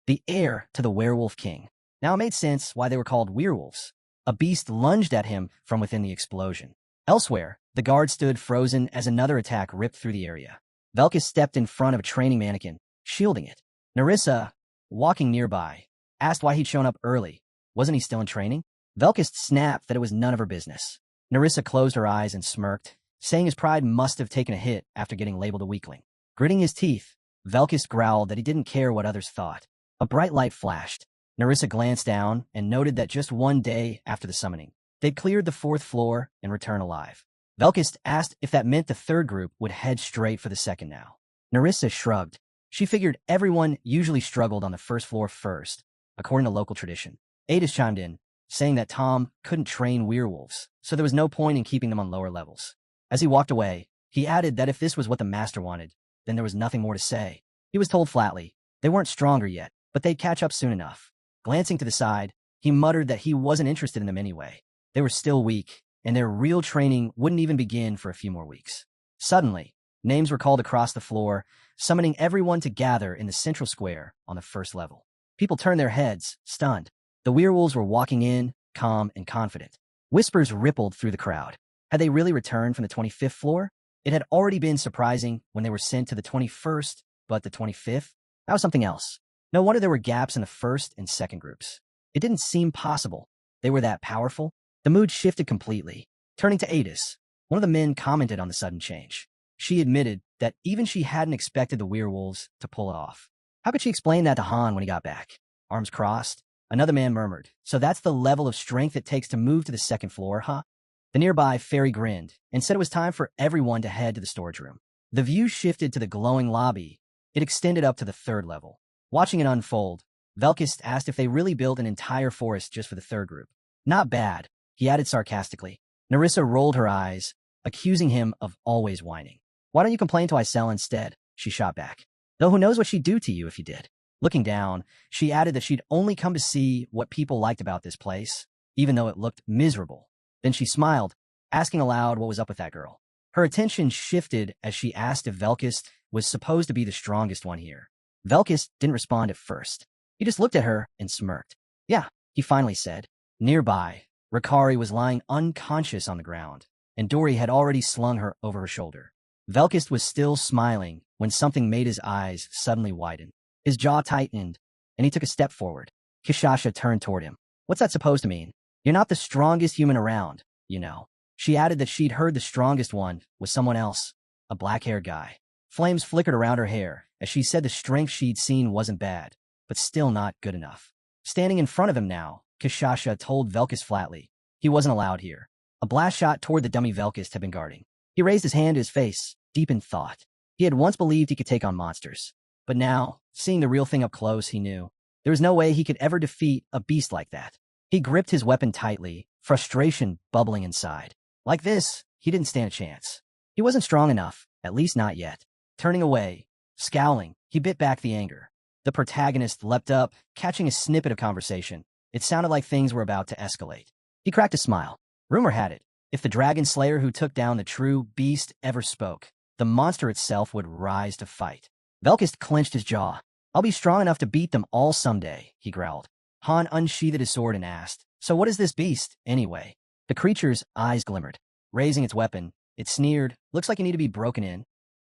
the heir to the Werewolf King. Now it made sense why they were called werewolves. A beast lunged at him from within the explosion. Elsewhere, the guard stood frozen as another attack ripped through the area. Velkus stepped in front of a training mannequin, shielding it. Narissa, walking nearby, asked why he'd shown up early. Wasn't he still in training? Velkus snapped that it was none of her business. Narissa closed her eyes and smirked, saying his pride must have taken a hit after getting labeled a weakling. Gritting his teeth, Velkus growled that he didn't care what others thought. A bright light flashed. Narissa glanced down and noted that just one day after the summoning, they'd cleared the 4th floor and returned alive. Velkus asked if that meant the third group would head straight for the second now. Narissa shrugged. She figured everyone usually struggled on the 1st floor first, according to local tradition. Adis chimed in, saying that Tom couldn't train werewolves, so there was no point in keeping them on lower levels. As he walked away, he added that if this was what the master wanted, then there was nothing more to say. He was told flatly, they weren't stronger yet, but they'd catch up soon enough. Glancing to the side, he muttered that he wasn't interested in them anyway. They were still weak, and their real training wouldn't even begin for a few more weeks. Suddenly, names were called across the floor, summoning everyone to gather in the central square on the 1st level. People turned their heads, stunned. The werewolves were walking in, calm and confident. Whispers rippled through the crowd. Had they really returned from the 25th floor? It had already been surprising when they were sent to the 21st, but the 25th? That was something else. No wonder there were gaps in the first and second groups. It didn't seem possible. They were that powerful. The mood shifted completely. Turning to Adis, one of the men commented on the sudden change. She admitted that even she hadn't expected the werewolves to pull it off. How could she explain that to Han when he got back? Arms crossed. Another man murmured, "So that's the level of strength it takes to move to the second floor, huh?" The nearby fairy grinned and said it was time for everyone to head to the storage room. The view shifted to the glowing lobby. It extended up to the third level. Watching it unfold, Velkist asked if they really built an entire forest just for the third group. "Not bad," he added sarcastically. Narissa rolled her eyes, accusing him of always whining. "Why don't you complain to Isel instead?" she shot back. "Though who knows what she'd do to you if you did." Looking down, she added that she'd only come to see what people liked about this place, even though it looked miserable. Then she smiled, asking aloud what was up with that girl. Her attention shifted as she asked if Velkist was supposed to be the strongest one here. Velkist didn't respond at first. He just looked at her and smirked. "Yeah," he finally said. Nearby, Rikari was lying unconscious on the ground, and Dory had already slung her over her shoulder. Velkist was still smiling when something made his eyes suddenly widen. His jaw tightened, and he took a step forward. Kishasha turned toward him. "What's that supposed to mean? You're not the strongest human around, you know." She added that she'd heard the strongest one was someone else, a black-haired guy. Flames flickered around her hair as she said the strength she'd seen wasn't bad, but still not good enough. Standing in front of him now, Kishasha told Velkist flatly he wasn't allowed here. A blast shot toward the dummy Velkist had been guarding. He raised his hand to his face, deep in thought. He had once believed he could take on monsters, but now, seeing the real thing up close, he knew there was no way he could ever defeat a beast like that. He gripped his weapon tightly, frustration bubbling inside. Like this, he didn't stand a chance. He wasn't strong enough, at least not yet. Turning away, scowling, he bit back the anger. The protagonist leapt up, catching a snippet of conversation. It sounded like things were about to escalate. He cracked a smile. Rumor had it, if the dragon slayer who took down the true beast ever spoke, the monster itself would rise to fight. Velkist clenched his jaw. "I'll be strong enough to beat them all someday," he growled. Han unsheathed his sword and asked, "So what is this beast, anyway?" The creature's eyes glimmered. Raising its weapon, it sneered, "Looks like you need to be broken in."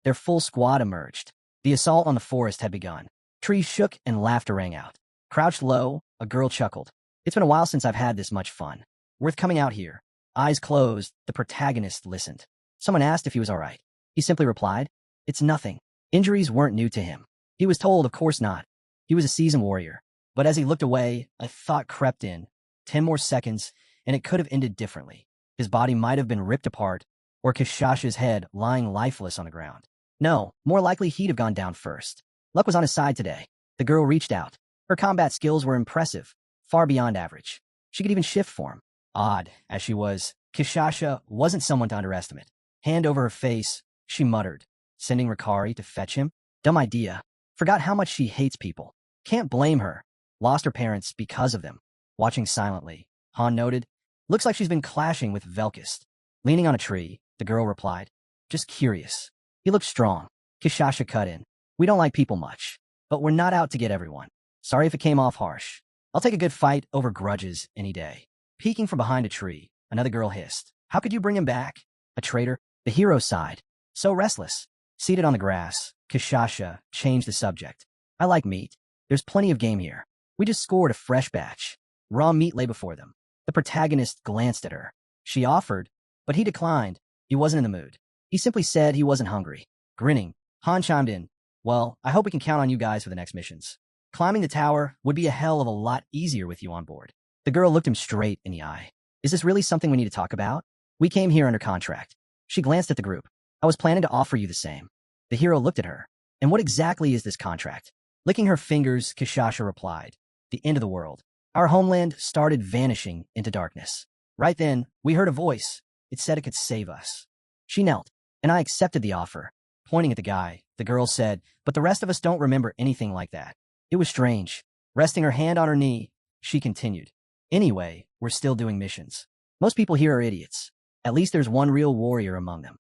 Their full squad emerged. The assault on the forest had begun. Trees shook and laughter rang out. Crouched low, a girl chuckled. "It's been a while since I've had this much fun. Worth coming out here." Eyes closed, the protagonist listened. Someone asked if he was all right. He simply replied, "It's nothing." Injuries weren't new to him. He was told, of course not. He was a seasoned warrior. But as he looked away, a thought crept in. 10 more seconds, and it could have ended differently. His body might have been ripped apart, or Kishasha's head lying lifeless on the ground. No, more likely he'd have gone down first. Luck was on his side today. The girl reached out. Her combat skills were impressive, far beyond average. She could even shift form. Odd as she was, Kishasha wasn't someone to underestimate. Hand over her face, she muttered, "Sending Rikari to fetch him? Dumb idea. Forgot how much she hates people. Can't blame her. Lost her parents because of them." Watching silently, Han noted, "Looks like she's been clashing with Velkist." Leaning on a tree, the girl replied, "Just curious. He looks strong." Kishasha cut in. "We don't like people much, but we're not out to get everyone. Sorry if it came off harsh. I'll take a good fight over grudges any day." Peeking from behind a tree, another girl hissed, "How could you bring him back? A traitor?" The hero sighed. "So restless." Seated on the grass, Kishasha changed the subject. "I like meat. There's plenty of game here. We just scored a fresh batch." Raw meat lay before them. The protagonist glanced at her. She offered, but he declined. He wasn't in the mood. He simply said he wasn't hungry. Grinning, Han chimed in, "Well, I hope we can count on you guys for the next missions. Climbing the tower would be a hell of a lot easier with you on board." The girl looked him straight in the eye. "Is this really something we need to talk about? We came here under contract." She glanced at the group. "I was planning to offer you the same." The hero looked at her. "And what exactly is this contract?" Licking her fingers, Kishasha replied, "The end of the world. Our homeland started vanishing into darkness. Right then, we heard a voice. It said it could save us." She knelt, and I accepted the offer. Pointing at the guy, the girl said, "But the rest of us don't remember anything like that." It was strange. Resting her hand on her knee, she continued, "Anyway, we're still doing missions. Most people here are idiots. At least there's one real warrior among them."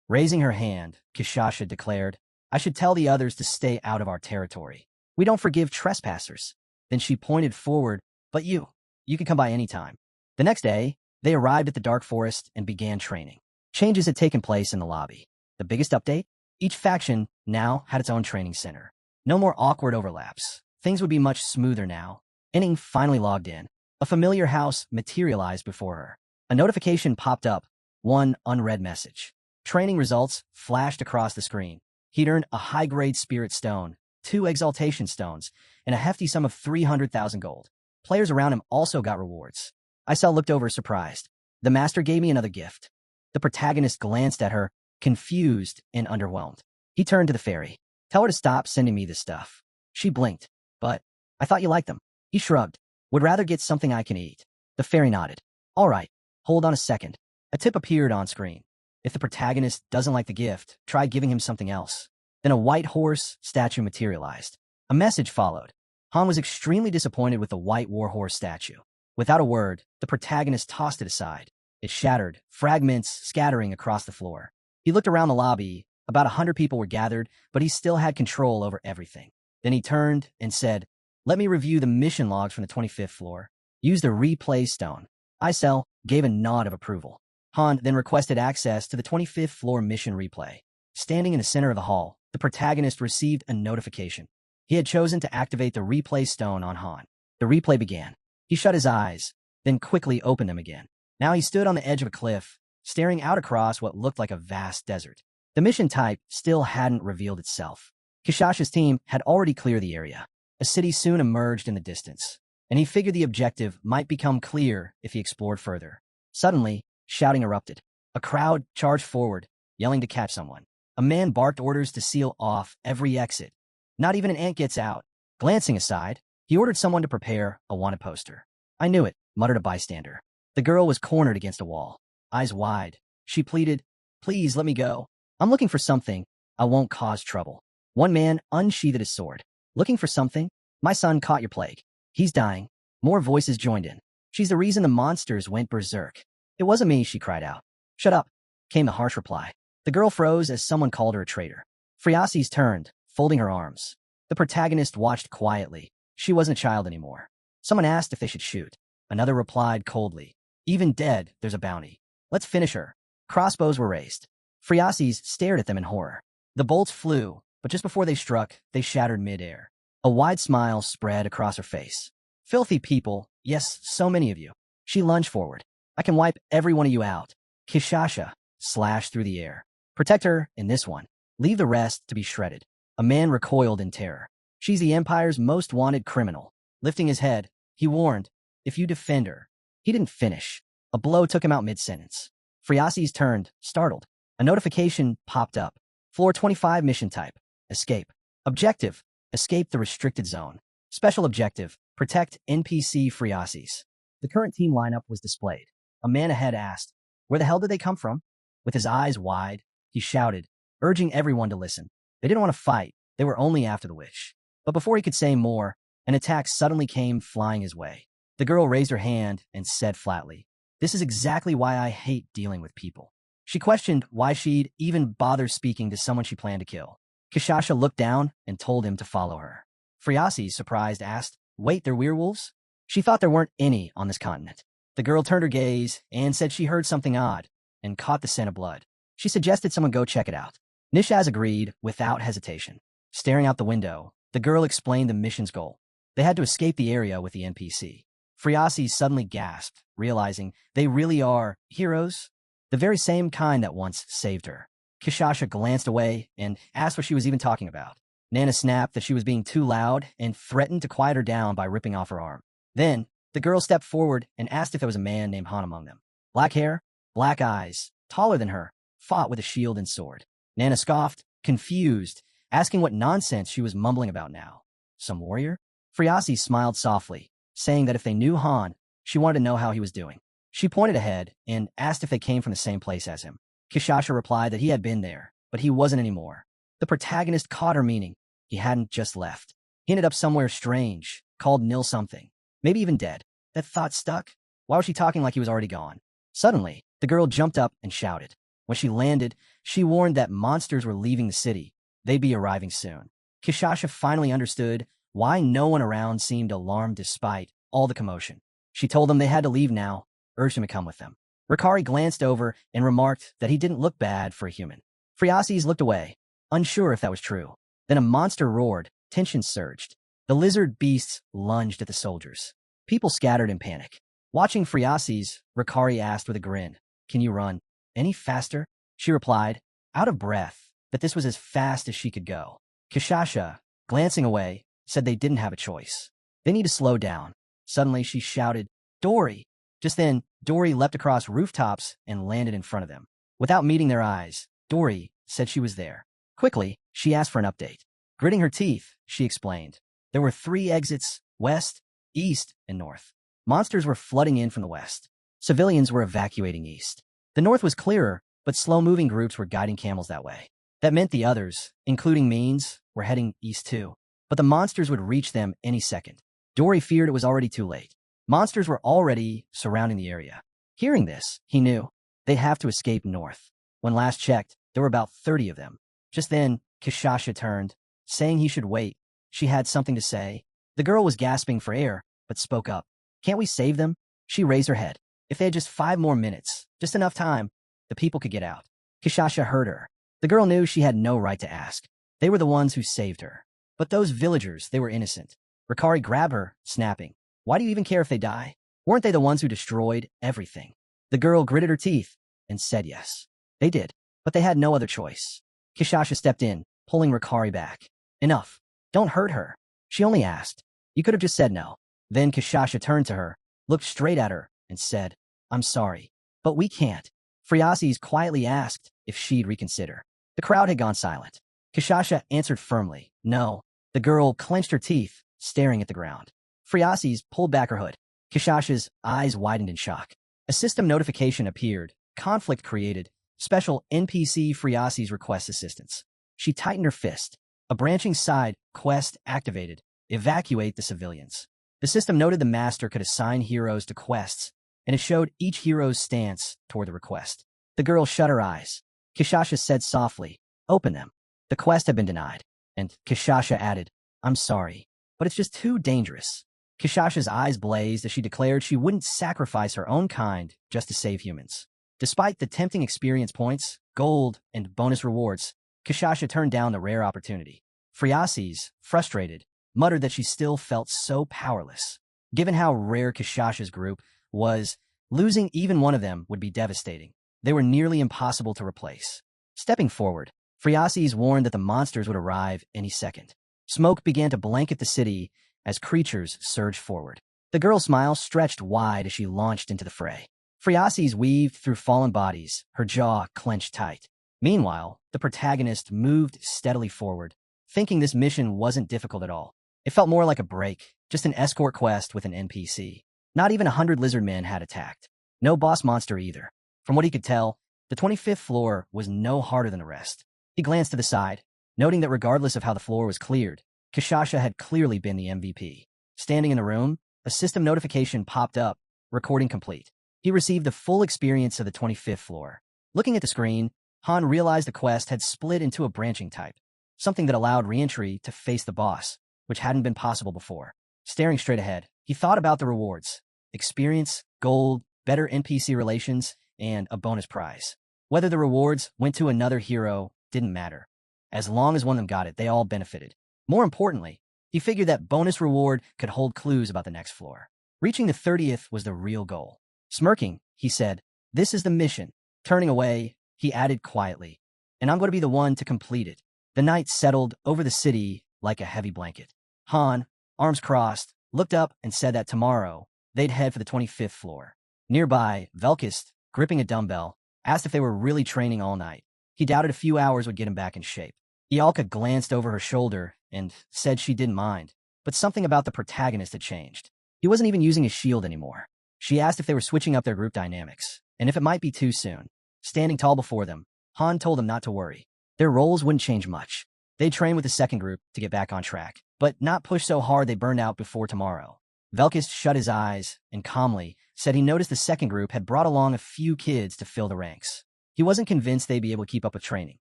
Raising her hand, Kishasha declared, "I should tell the others to stay out of our territory. We don't forgive trespassers." Then she pointed forward, "But you." You can come by any time. The next day, they arrived at the dark forest and began training. Changes had taken place in the lobby. The biggest update? Each faction now had its own training center. No more awkward overlaps. Things would be much smoother now. Inning finally logged in. A familiar house materialized before her. A notification popped up. One unread message. Training results flashed across the screen. He'd earned a high-grade spirit stone, 2 exaltation stones, and a hefty sum of 300,000 gold. Players around him also got rewards. Isel looked over surprised. The master gave me another gift. The protagonist glanced at her, confused and underwhelmed. He turned to the fairy. Tell her to stop sending me this stuff. She blinked. But I thought you liked them. He shrugged. Would rather get something I can eat. The fairy nodded. All right, hold on a second. A tip appeared on screen. If the protagonist doesn't like the gift, try giving him something else. Then a white horse statue materialized. A message followed. Han was extremely disappointed with the white war horse statue. Without a word, the protagonist tossed it aside. It shattered, fragments scattering across the floor. He looked around the lobby. About 100 people were gathered, but he still had control over everything. Then he turned and said, let me review the mission logs from the 25th floor. Use the replay stone. Isel gave a nod of approval. Han then requested access to the 25th floor mission replay. Standing in the center of the hall, the protagonist received a notification. He had chosen to activate the replay stone on Han. The replay began. He shut his eyes, then quickly opened them again. Now he stood on the edge of a cliff, staring out across what looked like a vast desert. The mission type still hadn't revealed itself. Kishasha's team had already cleared the area. A city soon emerged in the distance, and he figured the objective might become clear if he explored further. Suddenly, shouting erupted. A crowd charged forward, yelling to catch someone. A man barked orders to seal off every exit. Not even an ant gets out. Glancing aside, he ordered someone to prepare a wanted poster. I knew it, muttered a bystander. The girl was cornered against a wall. Eyes wide, she pleaded, please let me go. I'm looking for something. I won't cause trouble. One man unsheathed his sword. Looking for something? My son caught your plague. He's dying. More voices joined in. She's the reason the monsters went berserk. It wasn't me, she cried out. Shut up, came the harsh reply. The girl froze as someone called her a traitor. Friasis turned, folding her arms. The protagonist watched quietly. She wasn't a child anymore. Someone asked if they should shoot. Another replied coldly. Even dead, there's a bounty. Let's finish her. Crossbows were raised. Friasis stared at them in horror. The bolts flew, but just before they struck, they shattered midair. A wide smile spread across her face. Filthy people, yes, so many of you. She lunged forward. I can wipe every one of you out. Kishasha slashed through the air. Protect her in this one. Leave the rest to be shredded. A man recoiled in terror. She's the Empire's most wanted criminal. Lifting his head, he warned, if you defend her. He didn't finish. A blow took him out mid-sentence. Friasis turned, startled. A notification popped up. Floor 25 mission type. Escape. Objective. Escape the restricted zone. Special objective. Protect NPC Friasis. The current team lineup was displayed. A man ahead asked, where the hell did they come from? With his eyes wide, he shouted, urging everyone to listen. They didn't want to fight. They were only after the wish. But before he could say more, an attack suddenly came flying his way. The girl raised her hand and said flatly, this is exactly why I hate dealing with people. She questioned why she'd even bother speaking to someone she planned to kill. Kishasha looked down and told him to follow her. Friasis, surprised, asked, wait, they're werewolves? She thought there weren't any on this continent. The girl turned her gaze and said she heard something odd and caught the scent of blood. She suggested someone go check it out. Nishaz agreed without hesitation. Staring out the window, the girl explained the mission's goal. They had to escape the area with the NPC. Friasis suddenly gasped, realizing they really are heroes, the very same kind that once saved her. Kishasha glanced away and asked what she was even talking about. Nana snapped that she was being too loud and threatened to quiet her down by ripping off her arm. Then, the girl stepped forward and asked if there was a man named Han among them. Black hair, black eyes, taller than her, fought with a shield and sword. Nana scoffed, confused, asking what nonsense she was mumbling about now. Some warrior? Friasis smiled softly, saying that if they knew Han, she wanted to know how he was doing. She pointed ahead and asked if they came from the same place as him. Kishasha replied that he had been there, but he wasn't anymore. The protagonist caught her meaning. He hadn't just left. He ended up somewhere strange, called Nil something. Maybe even dead. That thought stuck. Why was she talking like he was already gone? Suddenly, the girl jumped up and shouted. When she landed, she warned that monsters were leaving the city. They'd be arriving soon. Kishasha finally understood why no one around seemed alarmed despite all the commotion. She told them they had to leave now, urged him to come with them. Ricari glanced over and remarked that he didn't look bad for a human. Phreaces looked away, unsure if that was true. Then a monster roared, tension surged. The lizard beasts lunged at the soldiers. People scattered in panic. Watching Phreaces, Ricari asked with a grin, "Can you run any faster?" She replied, out of breath, that this was as fast as she could go. Kishasha, glancing away, said they didn't have a choice. They need to slow down. Suddenly she shouted, "Dory!" Just then, Dory leapt across rooftops and landed in front of them. Without meeting their eyes, Dory said she was there. Quickly, she asked for an update. Gritting her teeth, she explained. There were 3 exits, west, east, and north. Monsters were flooding in from the west. Civilians were evacuating east. The north was clearer, but slow-moving groups were guiding camels that way. That meant the others, including Means, were heading east too. But the monsters would reach them any second. Dory feared it was already too late. Monsters were already surrounding the area. Hearing this, he knew they'd have to escape north. When last checked, there were about 30 of them. Just then, Kishasha turned, saying he should wait. She had something to say. The girl was gasping for air, but spoke up. "Can't we save them?" She raised her head. If they had just 5 more minutes, just enough time, the people could get out. Kishasha heard her. The girl knew she had no right to ask. They were the ones who saved her. But those villagers, they were innocent. Ricari grabbed her, snapping. "Why do you even care if they die? Weren't they the ones who destroyed everything?" The girl gritted her teeth and said yes. They did, but they had no other choice. Kishasha stepped in, pulling Ricari back. "Enough. Don't hurt her." She only asked. "You could have just said no." Then Kishasha turned to her, looked straight at her, and said, "I'm sorry, but we can't." Phreaces quietly asked if she'd reconsider. The crowd had gone silent. Kishasha answered firmly, "No." The girl clenched her teeth, staring at the ground. Phreaces pulled back her hood. Kishasha's eyes widened in shock. A system notification appeared. Conflict created. Special NPC Phreaces requests assistance. She tightened her fist. A branching side quest activated. Evacuate the civilians. The system noted the master could assign heroes to quests, and it showed each hero's stance toward the request. The girl shut her eyes. Kishasha said softly, "Open them." The quest had been denied, and Kishasha added, "I'm sorry, but it's just too dangerous." Kishasha's eyes blazed as she declared she wouldn't sacrifice her own kind just to save humans. Despite the tempting experience points, gold, and bonus rewards, Kishasha turned down the rare opportunity. Phreaces, frustrated, muttered that she still felt so powerless. Given how rare Kishasha's group was, losing even one of them would be devastating. They were nearly impossible to replace. Stepping forward, Phreaces warned that the monsters would arrive any second. Smoke began to blanket the city as creatures surged forward. The girl's smile stretched wide as she launched into the fray. Phreaces weaved through fallen bodies, her jaw clenched tight. Meanwhile, the protagonist moved steadily forward, thinking this mission wasn't difficult at all. It felt more like a break, just an escort quest with an NPC. Not even 100 lizard men had attacked. No boss monster either. From what he could tell, the 25th floor was no harder than the rest. He glanced to the side, noting that regardless of how the floor was cleared, Kishasha had clearly been the MVP. Standing in the room, a system notification popped up, recording complete. He received the full experience of the 25th floor. Looking at the screen, Han realized the quest had split into a branching type, something that allowed re-entry to face the boss, which hadn't been possible before. Staring straight ahead, he thought about the rewards: experience, gold, better NPC relations, and a bonus prize. Whether the rewards went to another hero didn't matter. As long as one of them got it, they all benefited. More importantly, he figured that bonus reward could hold clues about the next floor. Reaching the 30th was the real goal. Smirking, he said, "This is the mission." Turning away, he added quietly, "And I'm going to be the one to complete it." The night settled over the city like a heavy blanket. Han, arms crossed, looked up and said that tomorrow they'd head for the 25th floor. Nearby, Velkist, gripping a dumbbell, asked if they were really training all night. He doubted a few hours would get him back in shape. Ialka glanced over her shoulder and said she didn't mind, but something about the protagonist had changed. He wasn't even using his shield anymore. She asked if they were switching up their group dynamics, and if it might be too soon. Standing tall before them, Han told them not to worry. Their roles wouldn't change much. They'd train with the second group to get back on track, but not push so hard they burned out before tomorrow. Velkist shut his eyes and calmly said he noticed the second group had brought along a few kids to fill the ranks. He wasn't convinced they'd be able to keep up with training.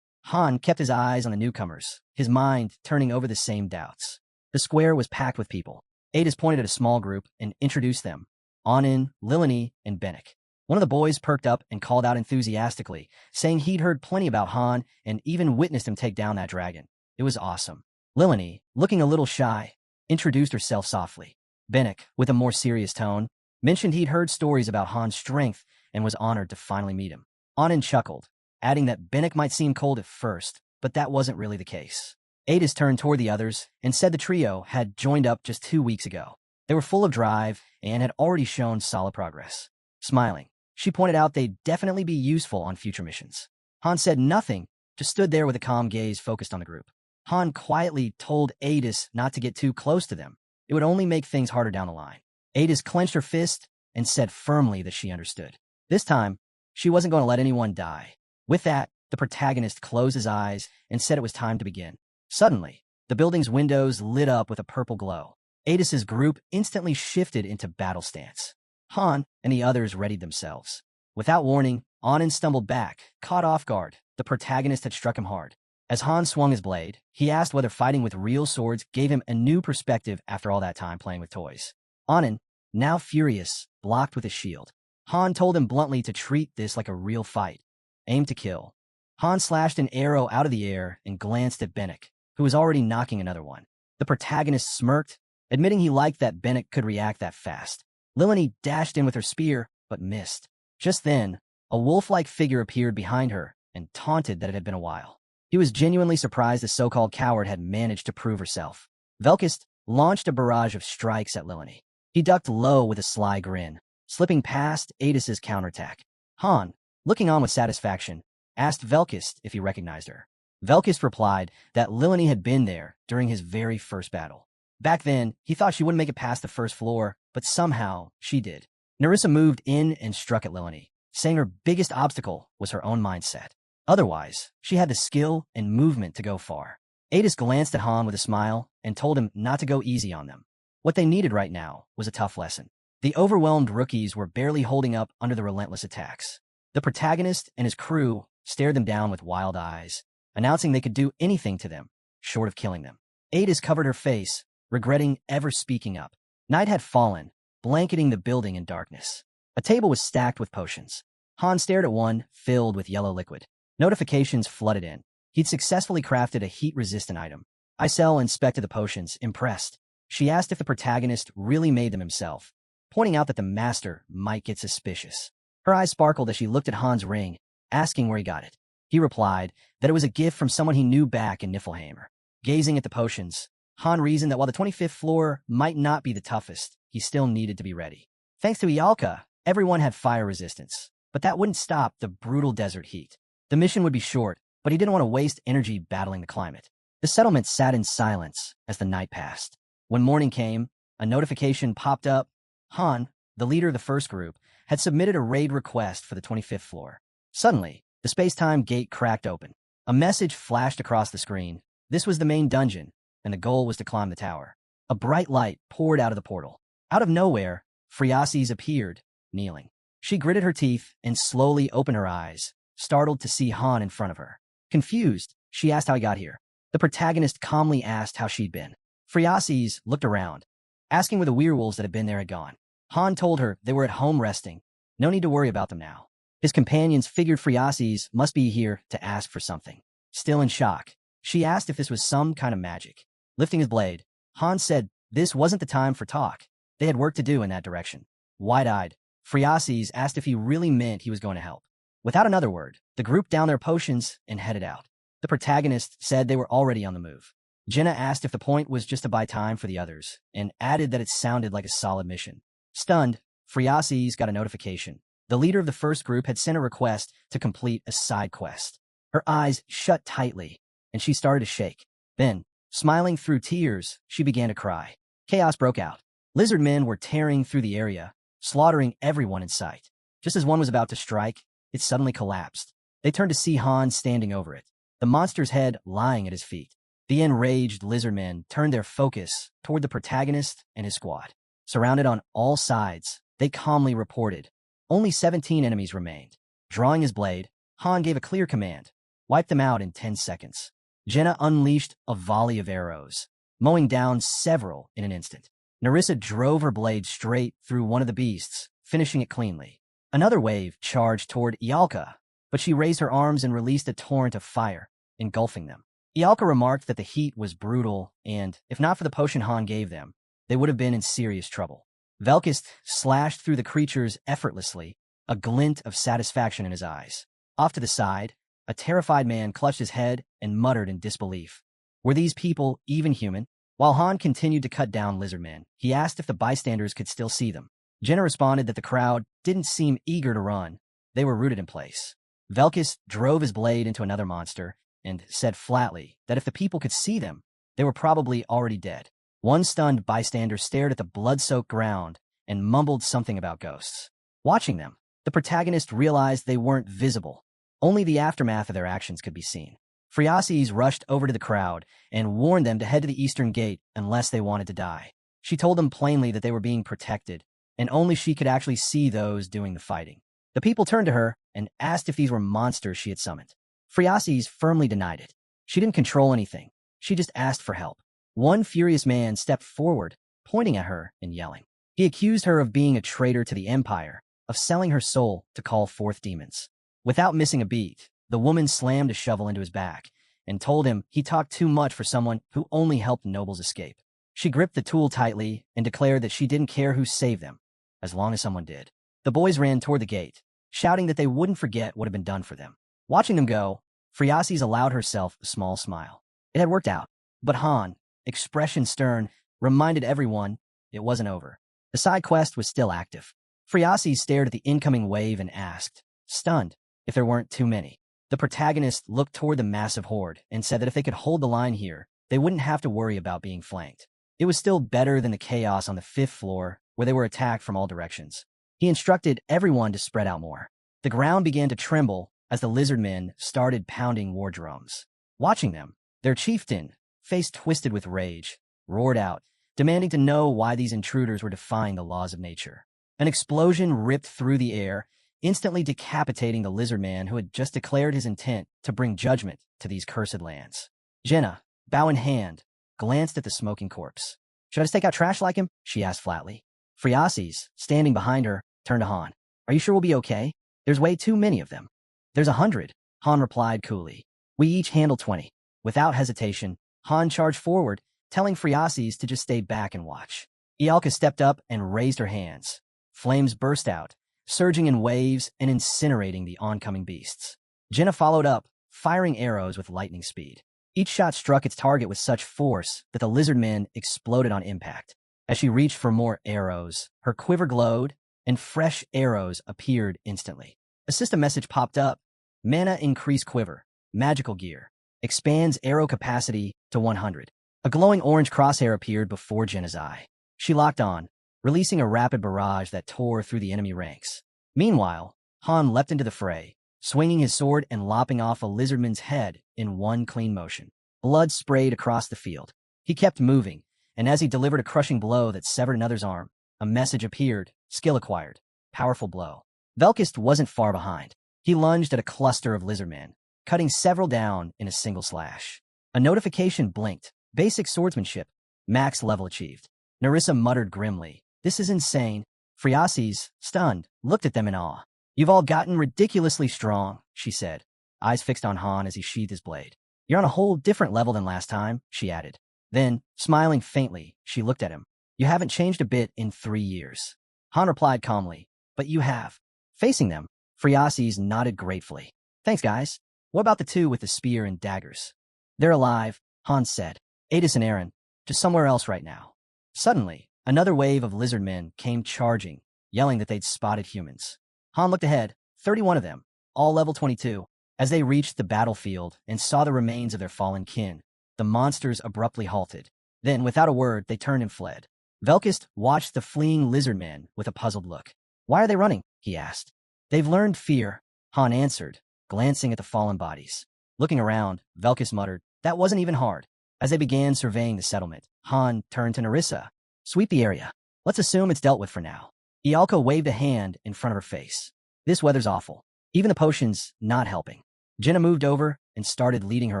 Han kept his eyes on the newcomers, his mind turning over the same doubts. The square was packed with people. Adis pointed at a small group and introduced them. Anin, Lilini, and Bennick. One of the boys perked up and called out enthusiastically, saying he'd heard plenty about Han and even witnessed him take down that dragon. It was awesome. Lilini, looking a little shy, introduced herself softly. Bennick, with a more serious tone, mentioned he'd heard stories about Han's strength and was honored to finally meet him. Anin chuckled, adding that Bennick might seem cold at first, but that wasn't really the case. Adis turned toward the others and said the trio had joined up just 2 weeks ago. They were full of drive and had already shown solid progress. Smiling, she pointed out they'd definitely be useful on future missions. Han said nothing, just stood there with a calm gaze focused on the group. Han quietly told Adis not to get too close to them. It would only make things harder down the line. Adis clenched her fist and said firmly that she understood. This time, she wasn't going to let anyone die. With that, the protagonist closed his eyes and said it was time to begin. Suddenly, the building's windows lit up with a purple glow. Adis's group instantly shifted into battle stance. Han and the others readied themselves. Without warning, Anin stumbled back, caught off guard. The protagonist had struck him hard. As Han swung his blade, he asked whether fighting with real swords gave him a new perspective after all that time playing with toys. Anin, now furious, blocked with his shield. Han told him bluntly to treat this like a real fight. Aim to kill. Han slashed an arrow out of the air and glanced at Bennick, who was already knocking another one. The protagonist smirked, admitting he liked that Bennick could react that fast. Lilini dashed in with her spear, but missed. Just then, a wolf-like figure appeared behind her and taunted that it had been a while. He was genuinely surprised the so-called coward had managed to prove herself. Velkist launched a barrage of strikes at Lilini. He ducked low with a sly grin, slipping past Adis's counterattack. Han, looking on with satisfaction, asked Velkist if he recognized her. Velkist replied that Lilini had been there during his very first battle. Back then, he thought she wouldn't make it past the first floor, but somehow she did. Nerissa moved in and struck at Lilini, saying her biggest obstacle was her own mindset. Otherwise, she had the skill and movement to go far. Adis glanced at Han with a smile and told him not to go easy on them. What they needed right now was a tough lesson. The overwhelmed rookies were barely holding up under the relentless attacks. The protagonist and his crew stared them down with wild eyes, announcing they could do anything to them, short of killing them. Adis covered her face, regretting ever speaking up. Night had fallen, blanketing the building in darkness. A table was stacked with potions. Han stared at one, filled with yellow liquid. Notifications flooded in. He'd successfully crafted a heat-resistant item. Isel inspected the potions, impressed. She asked if the protagonist really made them himself, pointing out that the master might get suspicious. Her eyes sparkled as she looked at Han's ring, asking where he got it. He replied that it was a gift from someone he knew back in Niflheim. Gazing at the potions, Han reasoned that while the 25th floor might not be the toughest, he still needed to be ready. Thanks to Ialka, everyone had fire resistance, but that wouldn't stop the brutal desert heat. The mission would be short, but he didn't want to waste energy battling the climate. The settlement sat in silence as the night passed. When morning came, a notification popped up. Han, the leader of the first group, had submitted a raid request for the 25th floor. Suddenly, the space-time gate cracked open. A message flashed across the screen. This was the main dungeon, and the goal was to climb the tower. A bright light poured out of the portal. Out of nowhere, Phriases appeared, kneeling. She gritted her teeth and slowly opened her eyes, startled to see Han in front of her. Confused, she asked how he got here. The protagonist calmly asked how she'd been. Phriases looked around, asking where the werewolves that had been there had gone. Han told her they were at home resting. No need to worry about them now. His companions figured Phriases must be here to ask for something. Still in shock, she asked if this was some kind of magic. Lifting his blade, Han said this wasn't the time for talk. They had work to do in that direction. Wide-eyed, Phriases asked if he really meant he was going to help. Without another word, the group downed their potions and headed out. The protagonist said they were already on the move. Jenna asked if the point was just to buy time for the others, and added that it sounded like a solid mission. Stunned, Phriases got a notification. The leader of the first group had sent a request to complete a side quest. Her eyes shut tightly, and she started to shake. Then, smiling through tears, she began to cry. Chaos broke out. Lizard men were tearing through the area, slaughtering everyone in sight. Just as one was about to strike, it suddenly collapsed. They turned to see Han standing over it, the monster's head lying at his feet. The enraged lizard men turned their focus toward the protagonist and his squad. Surrounded on all sides, they calmly reported. Only 17 enemies remained. Drawing his blade, Han gave a clear command. Wipe them out in 10 seconds. Jenna unleashed a volley of arrows, mowing down several in an instant. Narissa drove her blade straight through one of the beasts, finishing it cleanly. Another wave charged toward Ialka, but she raised her arms and released a torrent of fire, engulfing them. Ialka remarked that the heat was brutal and, if not for the potion Han gave them, they would have been in serious trouble. Velkist slashed through the creatures effortlessly, a glint of satisfaction in his eyes. Off to the side, a terrified man clutched his head and muttered in disbelief. Were these people even human? While Han continued to cut down lizardmen, he asked if the bystanders could still see them. Jenna responded that the crowd didn't seem eager to run. They were rooted in place. Velkis drove his blade into another monster and said flatly that if the people could see them, they were probably already dead. One stunned bystander stared at the blood-soaked ground and mumbled something about ghosts. Watching them, the protagonist realized they weren't visible. Only the aftermath of their actions could be seen. Phriases rushed over to the crowd and warned them to head to the eastern gate unless they wanted to die. She told them plainly that they were being protected, and only she could actually see those doing the fighting. The people turned to her and asked if these were monsters she had summoned. Phriases firmly denied it. She didn't control anything. She just asked for help. One furious man stepped forward, pointing at her and yelling. He accused her of being a traitor to the Empire, of selling her soul to call forth demons. Without missing a beat, the woman slammed a shovel into his back and told him he talked too much for someone who only helped nobles escape. She gripped the tool tightly and declared that she didn't care who saved them, as long as someone did. The boys ran toward the gate, shouting that they wouldn't forget what had been done for them. Watching them go, Phriases allowed herself a small smile. It had worked out, but Han, expression stern, reminded everyone it wasn't over. The side quest was still active. Phriases stared at the incoming wave and asked, stunned, if there weren't too many. The protagonist looked toward the massive horde and said that if they could hold the line here, they wouldn't have to worry about being flanked. It was still better than the chaos on the 5th floor, where they were attacked from all directions. He instructed everyone to spread out more. The ground began to tremble as the lizardmen started pounding war drums. Watching them, their chieftain, face twisted with rage, roared out, demanding to know why these intruders were defying the laws of nature. An explosion ripped through the air, instantly decapitating the lizardman who had just declared his intent to bring judgment to these cursed lands. Jenna, bow in hand, glanced at the smoking corpse. Should I just take out trash like him? She asked flatly. Phriases, standing behind her, turned to Han. Are you sure we'll be okay? There's way too many of them. There's 100, Han replied coolly. We each handle 20. Without hesitation, Han charged forward, telling Phriases to just stay back and watch. Ialka stepped up and raised her hands. Flames burst out, surging in waves and incinerating the oncoming beasts. Jenna followed up, firing arrows with lightning speed. Each shot struck its target with such force that the lizardmen exploded on impact. As she reached for more arrows, her quiver glowed, and fresh arrows appeared instantly. A system message popped up. Mana increase quiver. Magical gear. Expands arrow capacity to 100. A glowing orange crosshair appeared before Jenna's eye. She locked on, releasing a rapid barrage that tore through the enemy ranks. Meanwhile, Han leapt into the fray, swinging his sword and lopping off a lizardman's head in one clean motion. Blood sprayed across the field. He kept moving, and as he delivered a crushing blow that severed another's arm, a message appeared, skill acquired, powerful blow. Velkist wasn't far behind. He lunged at a cluster of lizardmen, cutting several down in a single slash. A notification blinked. Basic swordsmanship. Max level achieved. Narissa muttered grimly. This is insane. Phriases, stunned, looked at them in awe. You've all gotten ridiculously strong, she said, eyes fixed on Han as he sheathed his blade. You're on a whole different level than last time, she added. Then, smiling faintly, she looked at him. You haven't changed a bit in 3 years. Han replied calmly, but you have. Facing them, Phriases nodded gratefully. Thanks, guys. What about the two with the spear and daggers? They're alive, Han said. Adis and Aaron, just somewhere else right now. Suddenly, another wave of lizardmen came charging, yelling that they'd spotted humans. Han looked ahead, 31 of them, all level 22. As they reached the battlefield and saw the remains of their fallen kin, the monsters abruptly halted. Then, without a word, they turned and fled. Velkist watched the fleeing lizardmen with a puzzled look. Why are they running? He asked. They've learned fear, Han answered, glancing at the fallen bodies. Looking around, Velkist muttered, that wasn't even hard. As they began surveying the settlement, Han turned to Narissa. Sweep the area. Let's assume it's dealt with for now. Ialka waved a hand in front of her face. This weather's awful. Even the potion's not helping. Jenna moved over and started leading her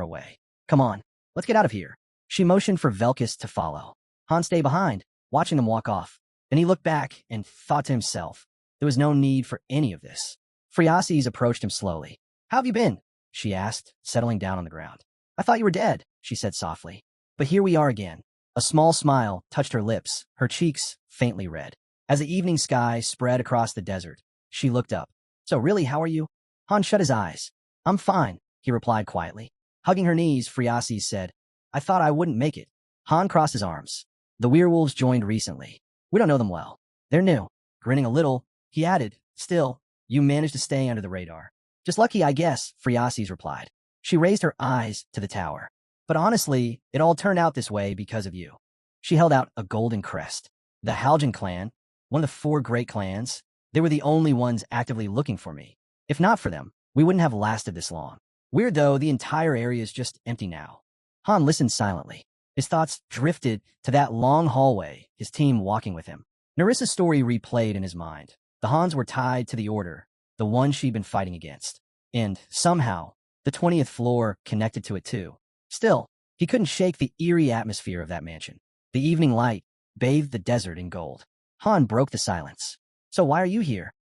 away. Come on, let's get out of here. She motioned for Velkist to follow. Han, stay behind. watching them walk off. Then he looked back and thought to himself, there was no need for any of this. Phriases approached him slowly. How have you been? She asked, settling down on the ground. I thought you were dead, she said softly. But here we are again. A small smile touched her lips, her cheeks faintly red. As the evening sky spread across the desert, she looked up. So really, how are you? Han shut his eyes. I'm fine, he replied quietly. Hugging her knees, Phriases said, I thought I wouldn't make it. Han crossed his arms. The werewolves joined recently. We don't know them well. They're new. Grinning a little, he added, Still, you managed to stay under the radar. Just lucky, I guess, Phriases replied. She raised her eyes to the tower. But honestly, it all turned out this way because of you. She held out a golden crest. The Haljan clan, one of the 4 great clans, they were the only ones actively looking for me. If not for them, we wouldn't have lasted this long. Weird though, the entire area is just empty now. Han listened silently. His thoughts drifted to that long hallway, his team walking with him. Nerissa's story replayed in his mind. The Hans were tied to the Order, the one she'd been fighting against. And, somehow, the 20th floor connected to it too. Still, he couldn't shake the eerie atmosphere of that mansion. The evening light bathed the desert in gold. Han broke the silence. So why are you here?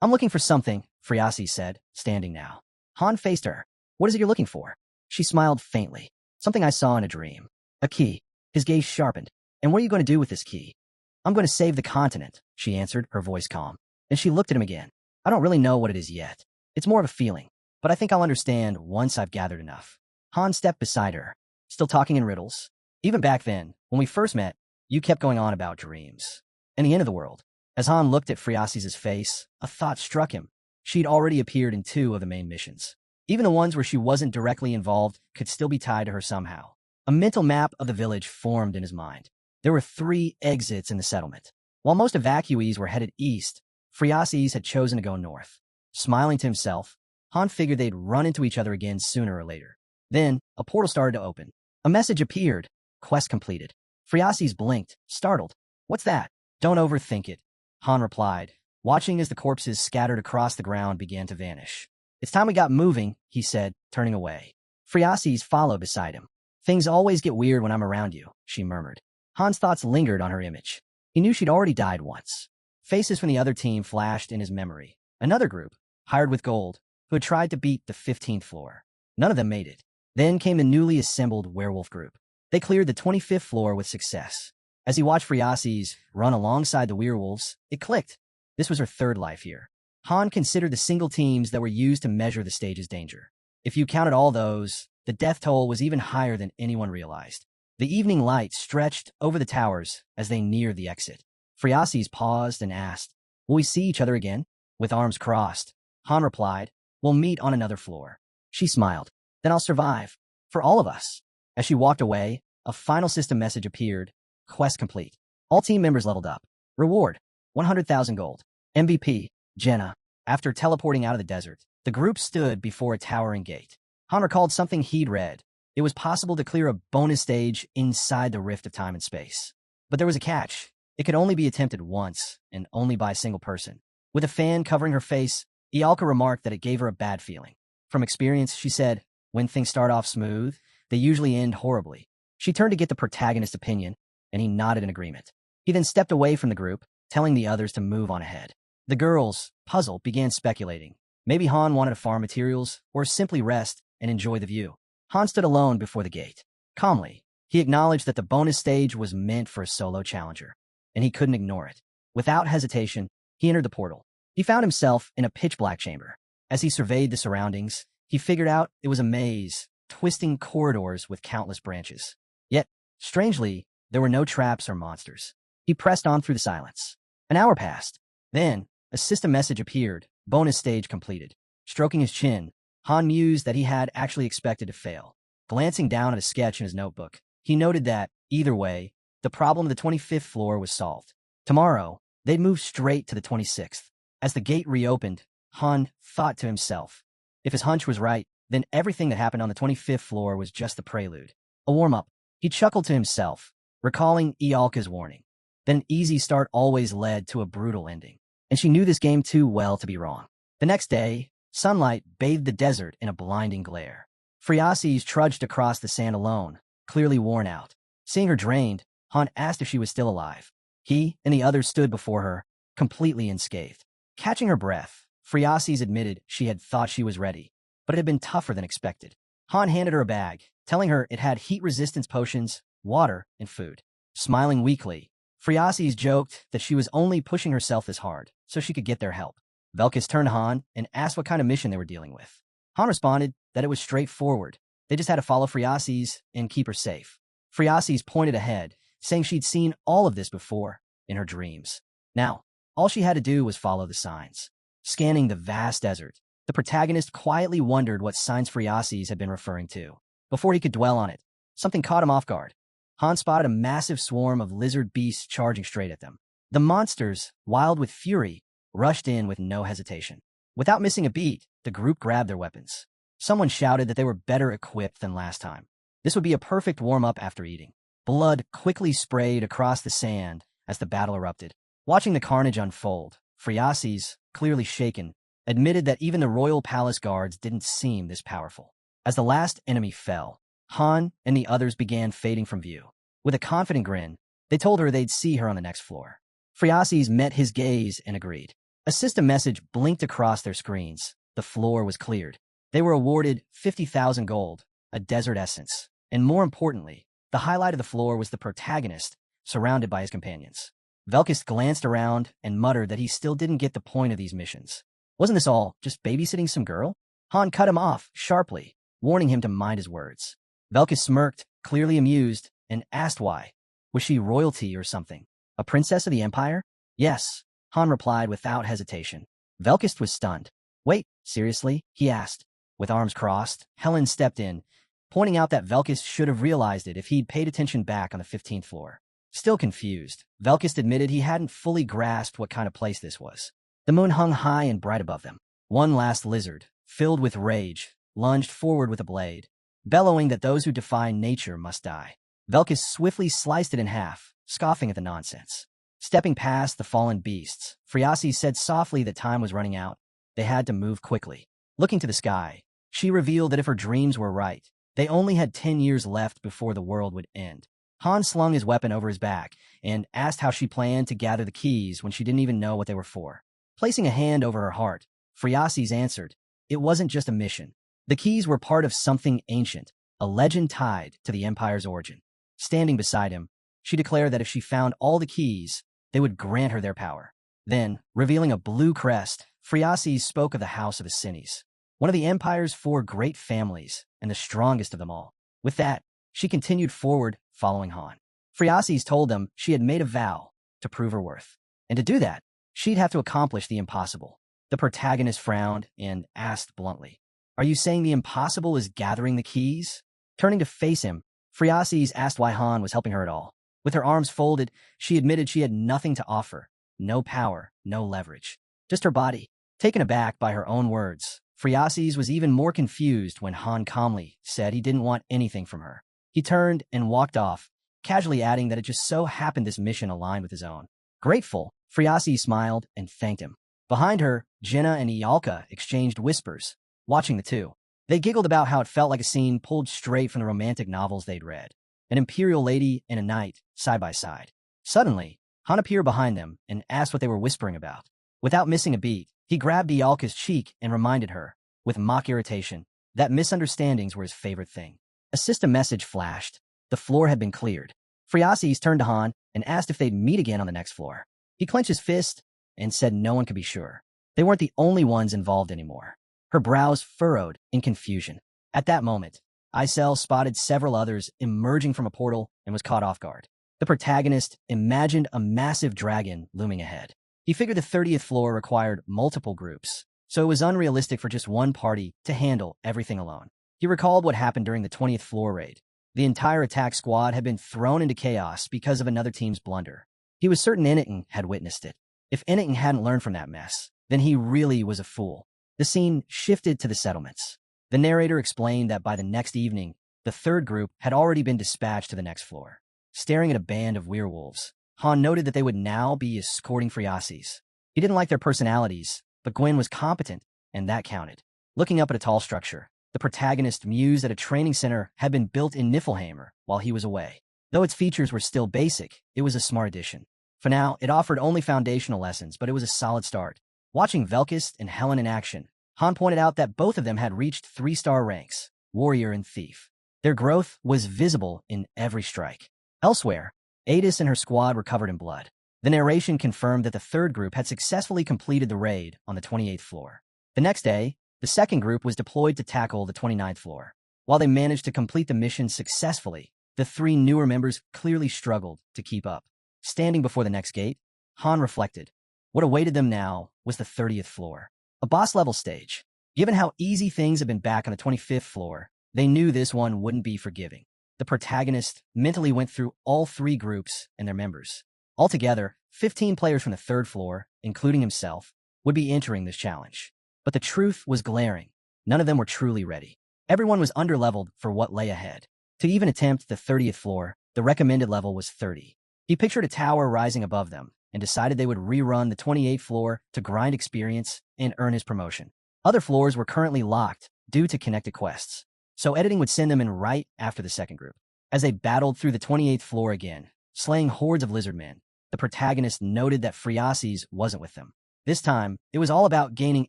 I'm looking for something, Phriases said, standing now. Han faced her. What is it you're looking for? She smiled faintly. Something I saw in a dream. A key. His gaze sharpened. And what are you going to do with this key? I'm going to save the continent, she answered, her voice calm. Then she looked at him again. I don't really know what it is yet. It's more of a feeling. But I think I'll understand once I've gathered enough. Han stepped beside her, still talking in riddles. Even back then, when we first met, you kept going on about dreams. And the end of the world. As Han looked at Phriases' face, a thought struck him. She'd already appeared in 2 of the main missions. Even the ones where she wasn't directly involved could still be tied to her somehow. A mental map of the village formed in his mind. There were 3 exits in the settlement. While most evacuees were headed east, Phriases had chosen to go north. Smiling to himself, Han figured they'd run into each other again sooner or later. Then, a portal started to open. A message appeared. Quest completed. Phriases blinked, startled. What's that? Don't overthink it, Han replied, watching as the corpses scattered across the ground began to vanish. It's time we got moving, he said, turning away. Phriases followed beside him. Things always get weird when I'm around you, she murmured. Han's thoughts lingered on her image. He knew she'd already died once. Faces from the other team flashed in his memory. Another group, hired with gold, who had tried to beat the 15th floor. None of them made it. Then came the newly assembled werewolf group. They cleared the 25th floor with success. As he watched Phriases run alongside the werewolves, it clicked. This was her 3rd life here. Han considered the single teams that were used to measure the stage's danger. If you counted all those, the death toll was even higher than anyone realized. The evening light stretched over the towers as they neared the exit. Phriases paused and asked, Will we see each other again? With arms crossed, Han replied, We'll meet on another floor. She smiled. Then I'll survive. For all of us. As she walked away, a final system message appeared. Quest complete. All team members leveled up. Reward, 100,000 gold. MVP, Jenna. After teleporting out of the desert, the group stood before a towering gate. Han recalled something he'd read. It was possible to clear a bonus stage inside the rift of time and space. But there was a catch. It could only be attempted once, and only by a single person. With a fan covering her face, Ialka remarked that it gave her a bad feeling. From experience, she said, when things start off smooth, they usually end horribly. She turned to get the protagonist's opinion, and he nodded in agreement. He then stepped away from the group, telling the others to move on ahead. The girls, puzzled, began speculating. Maybe Han wanted to farm materials, or simply rest and enjoy the view. Han stood alone before the gate. Calmly, he acknowledged that the bonus stage was meant for a solo challenger, and he couldn't ignore it. Without hesitation, he entered the portal. He found himself in a pitch-black chamber. As he surveyed the surroundings, he figured out it was a maze, twisting corridors with countless branches. Yet, strangely, there were no traps or monsters. He pressed on through the silence. An hour passed. Then, a system message appeared, bonus stage completed. Stroking his chin, Han mused that he had actually expected to fail. Glancing down at a sketch in his notebook, he noted that, either way, the problem of the 25th floor was solved. Tomorrow, they'd move straight to the 26th. As the gate reopened, Han thought to himself, if his hunch was right, then everything that happened on the 25th floor was just the prelude. A warm-up. He chuckled to himself, recalling Ialka's warning. Then an easy start always led to a brutal ending. And she knew this game too well to be wrong. The next day, sunlight bathed the desert in a blinding glare. Phriases trudged across the sand alone, clearly worn out. Seeing her drained, Han asked if she was still alive. He and the others stood before her, completely unscathed. Catching her breath, Phreases admitted she had thought she was ready, but it had been tougher than expected. Han handed her a bag, telling her it had heat-resistance potions, water, and food. Smiling weakly, Phreases joked that she was only pushing herself this hard so she could get their help. Velkus turned to Han and asked what kind of mission they were dealing with. Han responded that it was straightforward. They just had to follow Phreases and keep her safe. Phreases pointed ahead, saying she'd seen all of this before in her dreams. Now, all she had to do was follow the signs. Scanning the vast desert, the protagonist quietly wondered what signs Phreases had been referring to. Before he could dwell on it, something caught him off guard. Han spotted a massive swarm of lizard beasts charging straight at them. The monsters, wild with fury, rushed in with no hesitation. Without missing a beat, the group grabbed their weapons. Someone shouted that they were better equipped than last time. This would be a perfect warm-up after eating. Blood quickly sprayed across the sand as the battle erupted. Watching the carnage unfold, Phreases, clearly shaken, admitted that even the royal palace guards didn't seem this powerful. As the last enemy fell, Han and the others began fading from view. With a confident grin, they told her they'd see her on the next floor. Phreases met his gaze and agreed. A system message blinked across their screens. The floor was cleared. They were awarded 50,000 gold, a desert essence, and more importantly, the highlight of the floor was the protagonist, surrounded by his companions. Velkus glanced around and muttered that he still didn't get the point of these missions. Wasn't this all just babysitting some girl? Han cut him off sharply, warning him to mind his words. Velkus smirked, clearly amused, and asked why. Was she royalty or something? A princess of the Empire? Yes, Han replied without hesitation. Velkus was stunned. Wait, seriously? He asked. With arms crossed, Helen stepped in, pointing out that Velkus should have realized it if he'd paid attention back on the 15th floor. Still confused, Velkus admitted he hadn't fully grasped what kind of place this was. The moon hung high and bright above them. One last lizard, filled with rage, lunged forward with a blade, bellowing that those who defy nature must die. Velkus swiftly sliced it in half, scoffing at the nonsense. Stepping past the fallen beasts, Phreases said softly that time was running out. They had to move quickly. Looking to the sky, she revealed that if her dreams were right, they only had 10 years left before the world would end. Han slung his weapon over his back and asked how she planned to gather the keys when she didn't even know what they were for. Placing a hand over her heart, Phreases answered, it wasn't just a mission. The keys were part of something ancient, a legend tied to the Empire's origin. Standing beside him, she declared that if she found all the keys, they would grant her their power. Then, revealing a blue crest, Phreases spoke of the House of Asines, one of the Empire's 4 great families and the strongest of them all. With that, she continued forward, following Han. Phreases told them she had made a vow to prove her worth, and to do that, she'd have to accomplish the impossible. The protagonist frowned and asked bluntly, are you saying the impossible is gathering the keys? Turning to face him, Phreases asked why Han was helping her at all. With her arms folded, she admitted she had nothing to offer, no power, no leverage, just her body. Taken aback by her own words, Phreases was even more confused when Han calmly said he didn't want anything from her. He turned and walked off, casually adding that it just so happened this mission aligned with his own. Grateful, Phreases smiled and thanked him. Behind her, Jenna and Ialka exchanged whispers, watching the two. They giggled about how it felt like a scene pulled straight from the romantic novels they'd read. An imperial lady and a knight, side by side. Suddenly, Han appeared behind them and asked what they were whispering about. Without missing a beat, he grabbed Ialka's cheek and reminded her, with mock irritation, that misunderstandings were his favorite thing. A system message flashed. The floor had been cleared. Phreases turned to Han and asked if they'd meet again on the next floor. He clenched his fist and said no one could be sure. They weren't the only ones involved anymore. Her brows furrowed in confusion. At that moment, Isel spotted several others emerging from a portal and was caught off guard. The protagonist imagined a massive dragon looming ahead. He figured the 30th floor required multiple groups, so it was unrealistic for just one party to handle everything alone. He recalled what happened during the 20th floor raid. The entire attack squad had been thrown into chaos because of another team's blunder. He was certain Anakin had witnessed it. If Anakin hadn't learned from that mess, then he really was a fool. The scene shifted to the settlements. The narrator explained that by the next evening, the 3rd group had already been dispatched to the next floor. Staring at a band of werewolves, Han noted that they would now be escorting Phreases. He didn't like their personalities, but Gwen was competent, and that counted. Looking up at a tall structure, the protagonist mused that a training center had been built in Niflheimer while he was away. Though its features were still basic, it was a smart addition. For now, it offered only foundational lessons, but it was a solid start. Watching Velkist and Helen in action, Han pointed out that both of them had reached 3-star ranks, warrior and thief. Their growth was visible in every strike. Elsewhere, Adis and her squad were covered in blood. The narration confirmed that the third group had successfully completed the raid on the 28th floor. The next day, the second group was deployed to tackle the 29th floor. While they managed to complete the mission successfully, the three newer members clearly struggled to keep up. Standing before the next gate, Han reflected. What awaited them now was the 30th floor, a boss-level stage. Given how easy things had been back on the 25th floor, they knew this one wouldn't be forgiving. The protagonist mentally went through all three groups and their members. Altogether, 15 players from the third floor, including himself, would be entering this challenge. But the truth was glaring. None of them were truly ready. Everyone was underleveled for what lay ahead. To even attempt the 30th floor, the recommended level was 30. He pictured a tower rising above them and decided they would rerun the 28th floor to grind experience and earn his promotion. Other floors were currently locked due to connected quests, so editing would send them in right after the second group. As they battled through the 28th floor again, slaying hordes of lizardmen, the protagonist noted that Friasis wasn't with them. This time, it was all about gaining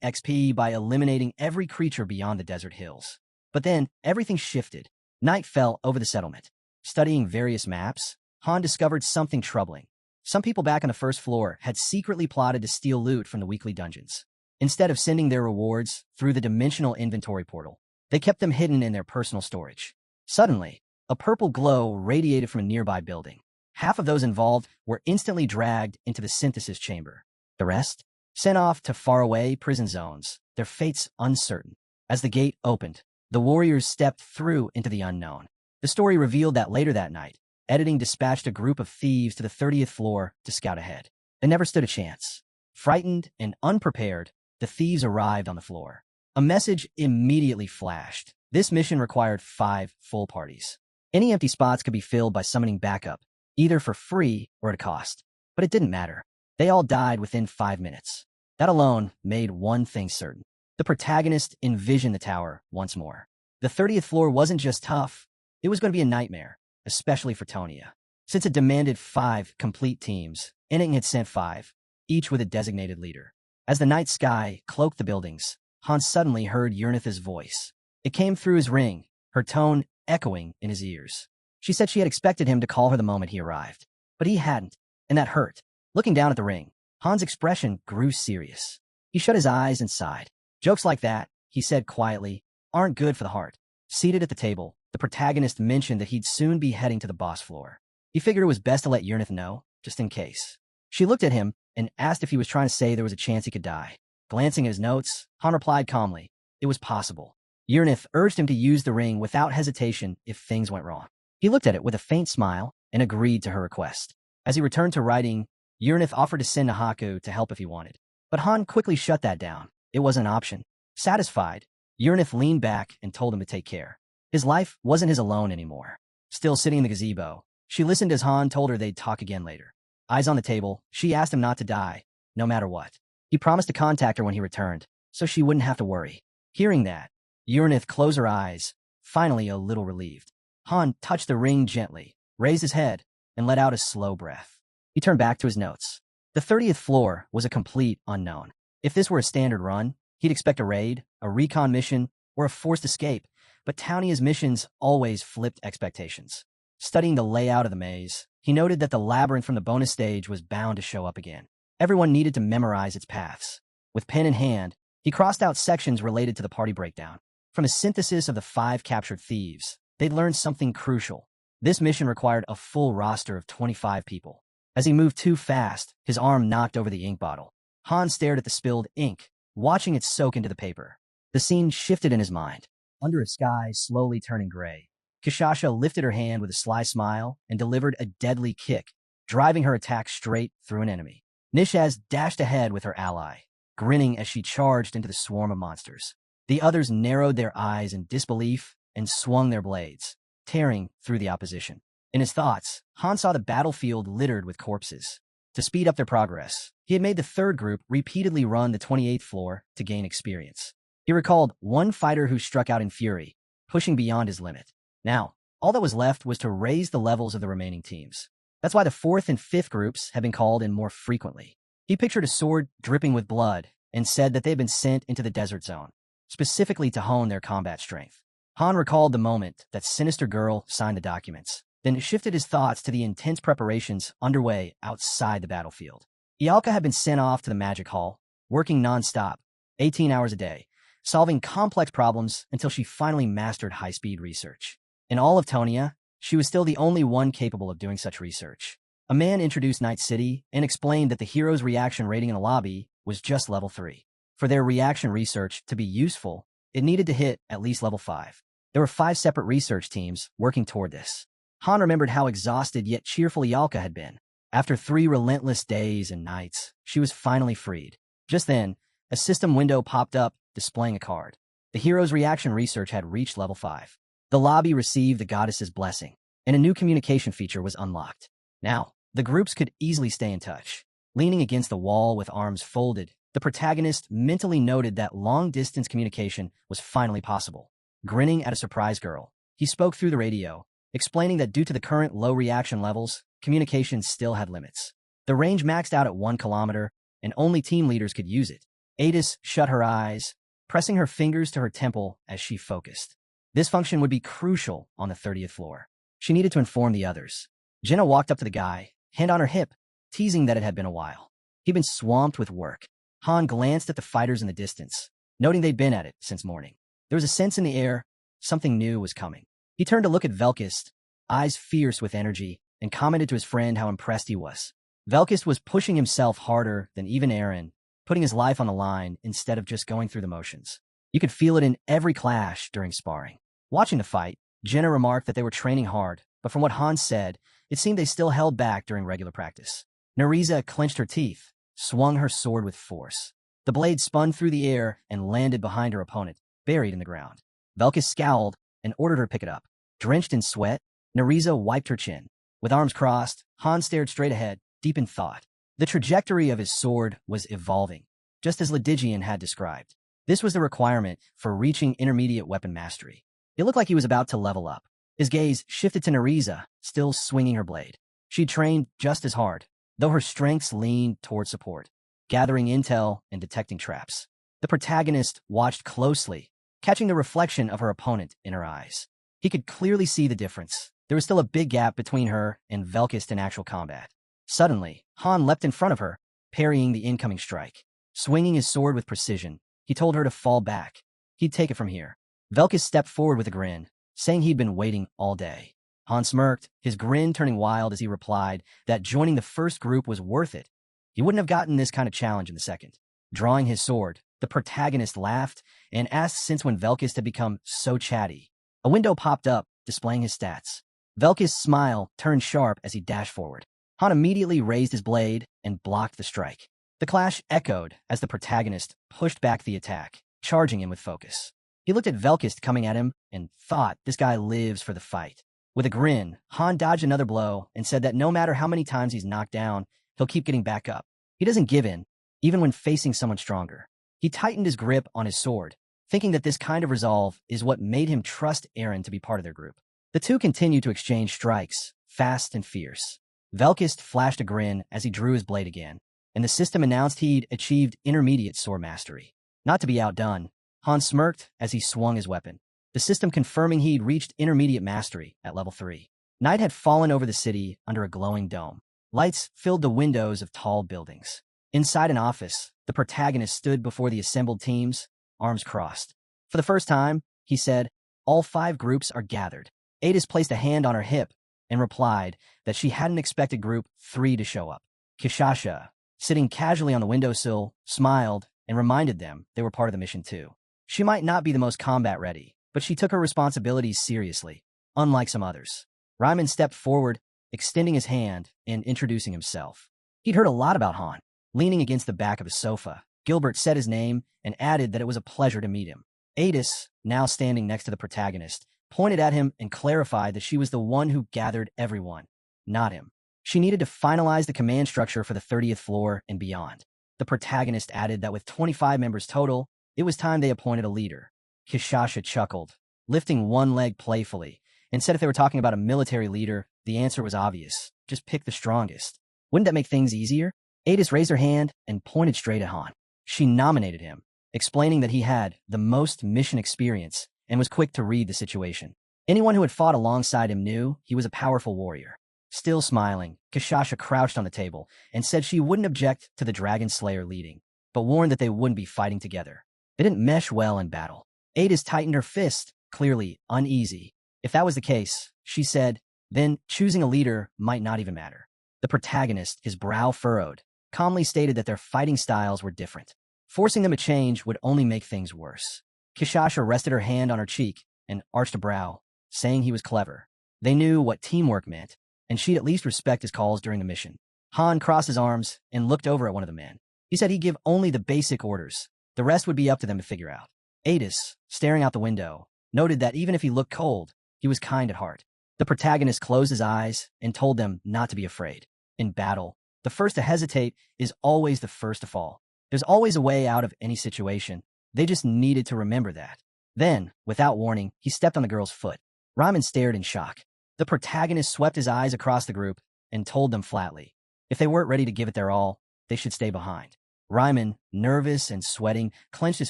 XP by eliminating every creature beyond the desert hills. But then, everything shifted. Night fell over the settlement. Studying various maps, Han discovered something troubling. Some people back on the first floor had secretly plotted to steal loot from the weekly dungeons. Instead of sending their rewards through the dimensional inventory portal, they kept them hidden in their personal storage. Suddenly, a purple glow radiated from a nearby building. Half of those involved were instantly dragged into the synthesis chamber. The rest, sent off to faraway prison zones, their fates uncertain. As the gate opened, the warriors stepped through into the unknown. The story revealed that later that night, editing dispatched a group of thieves to the 30th floor to scout ahead. They never stood a chance. Frightened and unprepared, the thieves arrived on the floor. A message immediately flashed. This mission required 5 full parties. Any empty spots could be filled by summoning backup, either for free or at a cost. But it didn't matter. They all died within 5 minutes. That alone made one thing certain. The protagonist envisioned the tower once more. The 30th floor wasn't just tough. It was going to be a nightmare, especially for Tonia. Since it demanded 5 complete teams, Enning had sent 5, each with a designated leader. As the night sky cloaked the buildings, Han suddenly heard Urnith's voice. It came through his ring, her tone echoing in his ears. She said she had expected him to call her the moment he arrived. But he hadn't, and that hurt. Looking down at the ring, Han's expression grew serious. He shut his eyes and sighed. Jokes like that, he said quietly, aren't good for the heart. Seated at the table, the protagonist mentioned that he'd soon be heading to the boss floor. He figured it was best to let Urnith know, just in case. She looked at him and asked if he was trying to say there was a chance he could die. Glancing at his notes, Han replied calmly, it was possible. Urnith urged him to use the ring without hesitation if things went wrong. He looked at it with a faint smile and agreed to her request. As he returned to writing, Urnith offered to send Nahaku to help if he wanted. But Han quickly shut that down. It wasn't an option. Satisfied, Urnith leaned back and told him to take care. His life wasn't his alone anymore. Still sitting in the gazebo, she listened as Han told her they'd talk again later. Eyes on the table, she asked him not to die, no matter what. He promised to contact her when he returned, so she wouldn't have to worry. Hearing that, Urnith closed her eyes, finally a little relieved. Han touched the ring gently, raised his head, and let out a slow breath. He turned back to his notes. The 30th floor was a complete unknown. If this were a standard run, he'd expect a raid, a recon mission, or a forced escape, but Townia's missions always flipped expectations. Studying the layout of the maze, he noted that the labyrinth from the bonus stage was bound to show up again. Everyone needed to memorize its paths. With pen in hand, he crossed out sections related to the party breakdown. From a synthesis of the 5 captured thieves, they'd learned something crucial. This mission required a full roster of 25 people. As he moved too fast, his arm knocked over the ink bottle. Han stared at the spilled ink, watching it soak into the paper. The scene shifted in his mind. Under a sky slowly turning gray, Kishasha lifted her hand with a sly smile and delivered a deadly kick, driving her attack straight through an enemy. Nishaz dashed ahead with her ally, grinning as she charged into the swarm of monsters. The others narrowed their eyes in disbelief and swung their blades, tearing through the opposition. In his thoughts, Han saw the battlefield littered with corpses. To speed up their progress, he had made the third group repeatedly run the 28th floor to gain experience. He recalled one fighter who struck out in fury, pushing beyond his limit. Now, all that was left was to raise the levels of the remaining teams. That's why the fourth and fifth groups have been called in more frequently. He pictured a sword dripping with blood and said that they had been sent into the desert zone, specifically to hone their combat strength. Han recalled the moment that sinister girl signed the documents, then shifted his thoughts to the intense preparations underway outside the battlefield. Ialka had been sent off to the magic hall, working non-stop, 18 hours a day, solving complex problems until she finally mastered high-speed research. In all of Tonia, she was still the only one capable of doing such research. A man introduced Night City and explained that the hero's reaction rating in the lobby was just level 3. For their reaction research to be useful, it needed to hit at least level 5. There were 5 separate research teams working toward this. Han remembered how exhausted yet cheerful Ialka had been. After 3 relentless days and nights, she was finally freed. Just then, a system window popped up displaying a card. The hero's reaction research had reached level 5. The lobby received the goddess's blessing, and a new communication feature was unlocked. Now, the groups could easily stay in touch. Leaning against the wall with arms folded, the protagonist mentally noted that long-distance communication was finally possible. Grinning at a surprised girl, he spoke through the radio, explaining that due to the current low reaction levels, communication still had limits. The range maxed out at 1 kilometer, and only team leaders could use it. Adis shut her eyes, pressing her fingers to her temple as she focused. This function would be crucial on the 30th floor. She needed to inform the others. Jenna walked up to the guy, hand on her hip, teasing that it had been a while. He'd been swamped with work. Han glanced at the fighters in the distance, noting they'd been at it since morning. There was a sense in the air, something new was coming. He turned to look at Velkist, eyes fierce with energy, and commented to his friend how impressed he was. Velkist was pushing himself harder than even Eren, putting his life on the line instead of just going through the motions. You could feel it in every clash during sparring. Watching the fight, Jenna remarked that they were training hard, but from what Han said, it seemed they still held back during regular practice. Nariza clenched her teeth, swung her sword with force. The blade spun through the air and landed behind her opponent, buried in the ground. Velkist scowled and ordered her to pick it up. Drenched in sweat, Nariza wiped her chin. With arms crossed, Han stared straight ahead, deep in thought. The trajectory of his sword was evolving, just as Ledigian had described. This was the requirement for reaching intermediate weapon mastery. It looked like he was about to level up. His gaze shifted to Nariza, still swinging her blade. She trained just as hard, though her strengths leaned toward support, gathering intel and detecting traps. The protagonist watched closely, catching the reflection of her opponent in her eyes. He could clearly see the difference. There was still a big gap between her and Velkist in actual combat. Suddenly, Han leapt in front of her, parrying the incoming strike. Swinging his sword with precision, he told her to fall back. He'd take it from here. Velkist stepped forward with a grin, saying he'd been waiting all day. Han smirked, his grin turning wild as he replied that joining the first group was worth it. He wouldn't have gotten this kind of challenge in the second. Drawing his sword, the protagonist laughed and asked since when Velkist had become so chatty. A window popped up, displaying his stats. Velkist's smile turned sharp as he dashed forward. Han immediately raised his blade and blocked the strike. The clash echoed as the protagonist pushed back the attack, charging him with focus. He looked at Velkist coming at him and thought, this guy lives for the fight. With a grin, Han dodged another blow and said that no matter how many times he's knocked down, he'll keep getting back up. He doesn't give in, even when facing someone stronger. He tightened his grip on his sword, thinking that this kind of resolve is what made him trust Eren to be part of their group. The two continued to exchange strikes, fast and fierce. Velkist flashed a grin as he drew his blade again, and the system announced he'd achieved intermediate sword mastery. Not to be outdone, Han smirked as he swung his weapon, the system confirming he'd reached intermediate mastery at level 3. Night had fallen over the city under a glowing dome. Lights filled the windows of tall buildings. Inside an office, the protagonist stood before the assembled teams, arms crossed. For the first time, he said, all 5 groups are gathered. Adis placed a hand on her hip and replied that she hadn't expected Group 3 to show up. Kishasha, sitting casually on the windowsill, smiled and reminded them they were part of the mission too. She might not be the most combat-ready, but she took her responsibilities seriously, unlike some others. Ryman stepped forward, extending his hand and introducing himself. He'd heard a lot about Han. Leaning against the back of a sofa, Gilbert said his name and added that it was a pleasure to meet him. Adis, now standing next to the protagonist, pointed at him and clarified that she was the one who gathered everyone, not him. She needed to finalize the command structure for the 30th floor and beyond. The protagonist added that with 25 members total, it was time they appointed a leader. Kishasha chuckled, lifting one leg playfully, and said if they were talking about a military leader, the answer was obvious. just pick the strongest. Wouldn't that make things easier? Adis raised her hand and pointed straight at Han. She nominated him, explaining that he had the most mission experience and was quick to read the situation. Anyone who had fought alongside him knew he was a powerful warrior. Still smiling, Kashasha crouched on the table and said she wouldn't object to the Dragon Slayer leading, but warned that they wouldn't be fighting together. They didn't mesh well in battle. Adis tightened her fist, clearly uneasy. If that was the case, she said, then choosing a leader might not even matter. The protagonist, his brow furrowed, calmly stated that their fighting styles were different. Forcing them to change would only make things worse. Kishasha rested her hand on her cheek and arched a brow, saying he was clever. They knew what teamwork meant, and she'd at least respect his calls during the mission. Han crossed his arms and looked over at one of the men. He said he'd give only the basic orders. The rest would be up to them to figure out. Adis, staring out the window, noted that even if he looked cold, he was kind at heart. The protagonist closed his eyes and told them not to be afraid. In battle, the first to hesitate is always the first to fall. There's always a way out of any situation. They just needed to remember that. Then, without warning, he stepped on the girl's foot. Ryman stared in shock. The protagonist swept his eyes across the group and told them flatly, if they weren't ready to give it their all, they should stay behind. Ryman, nervous and sweating, clenched his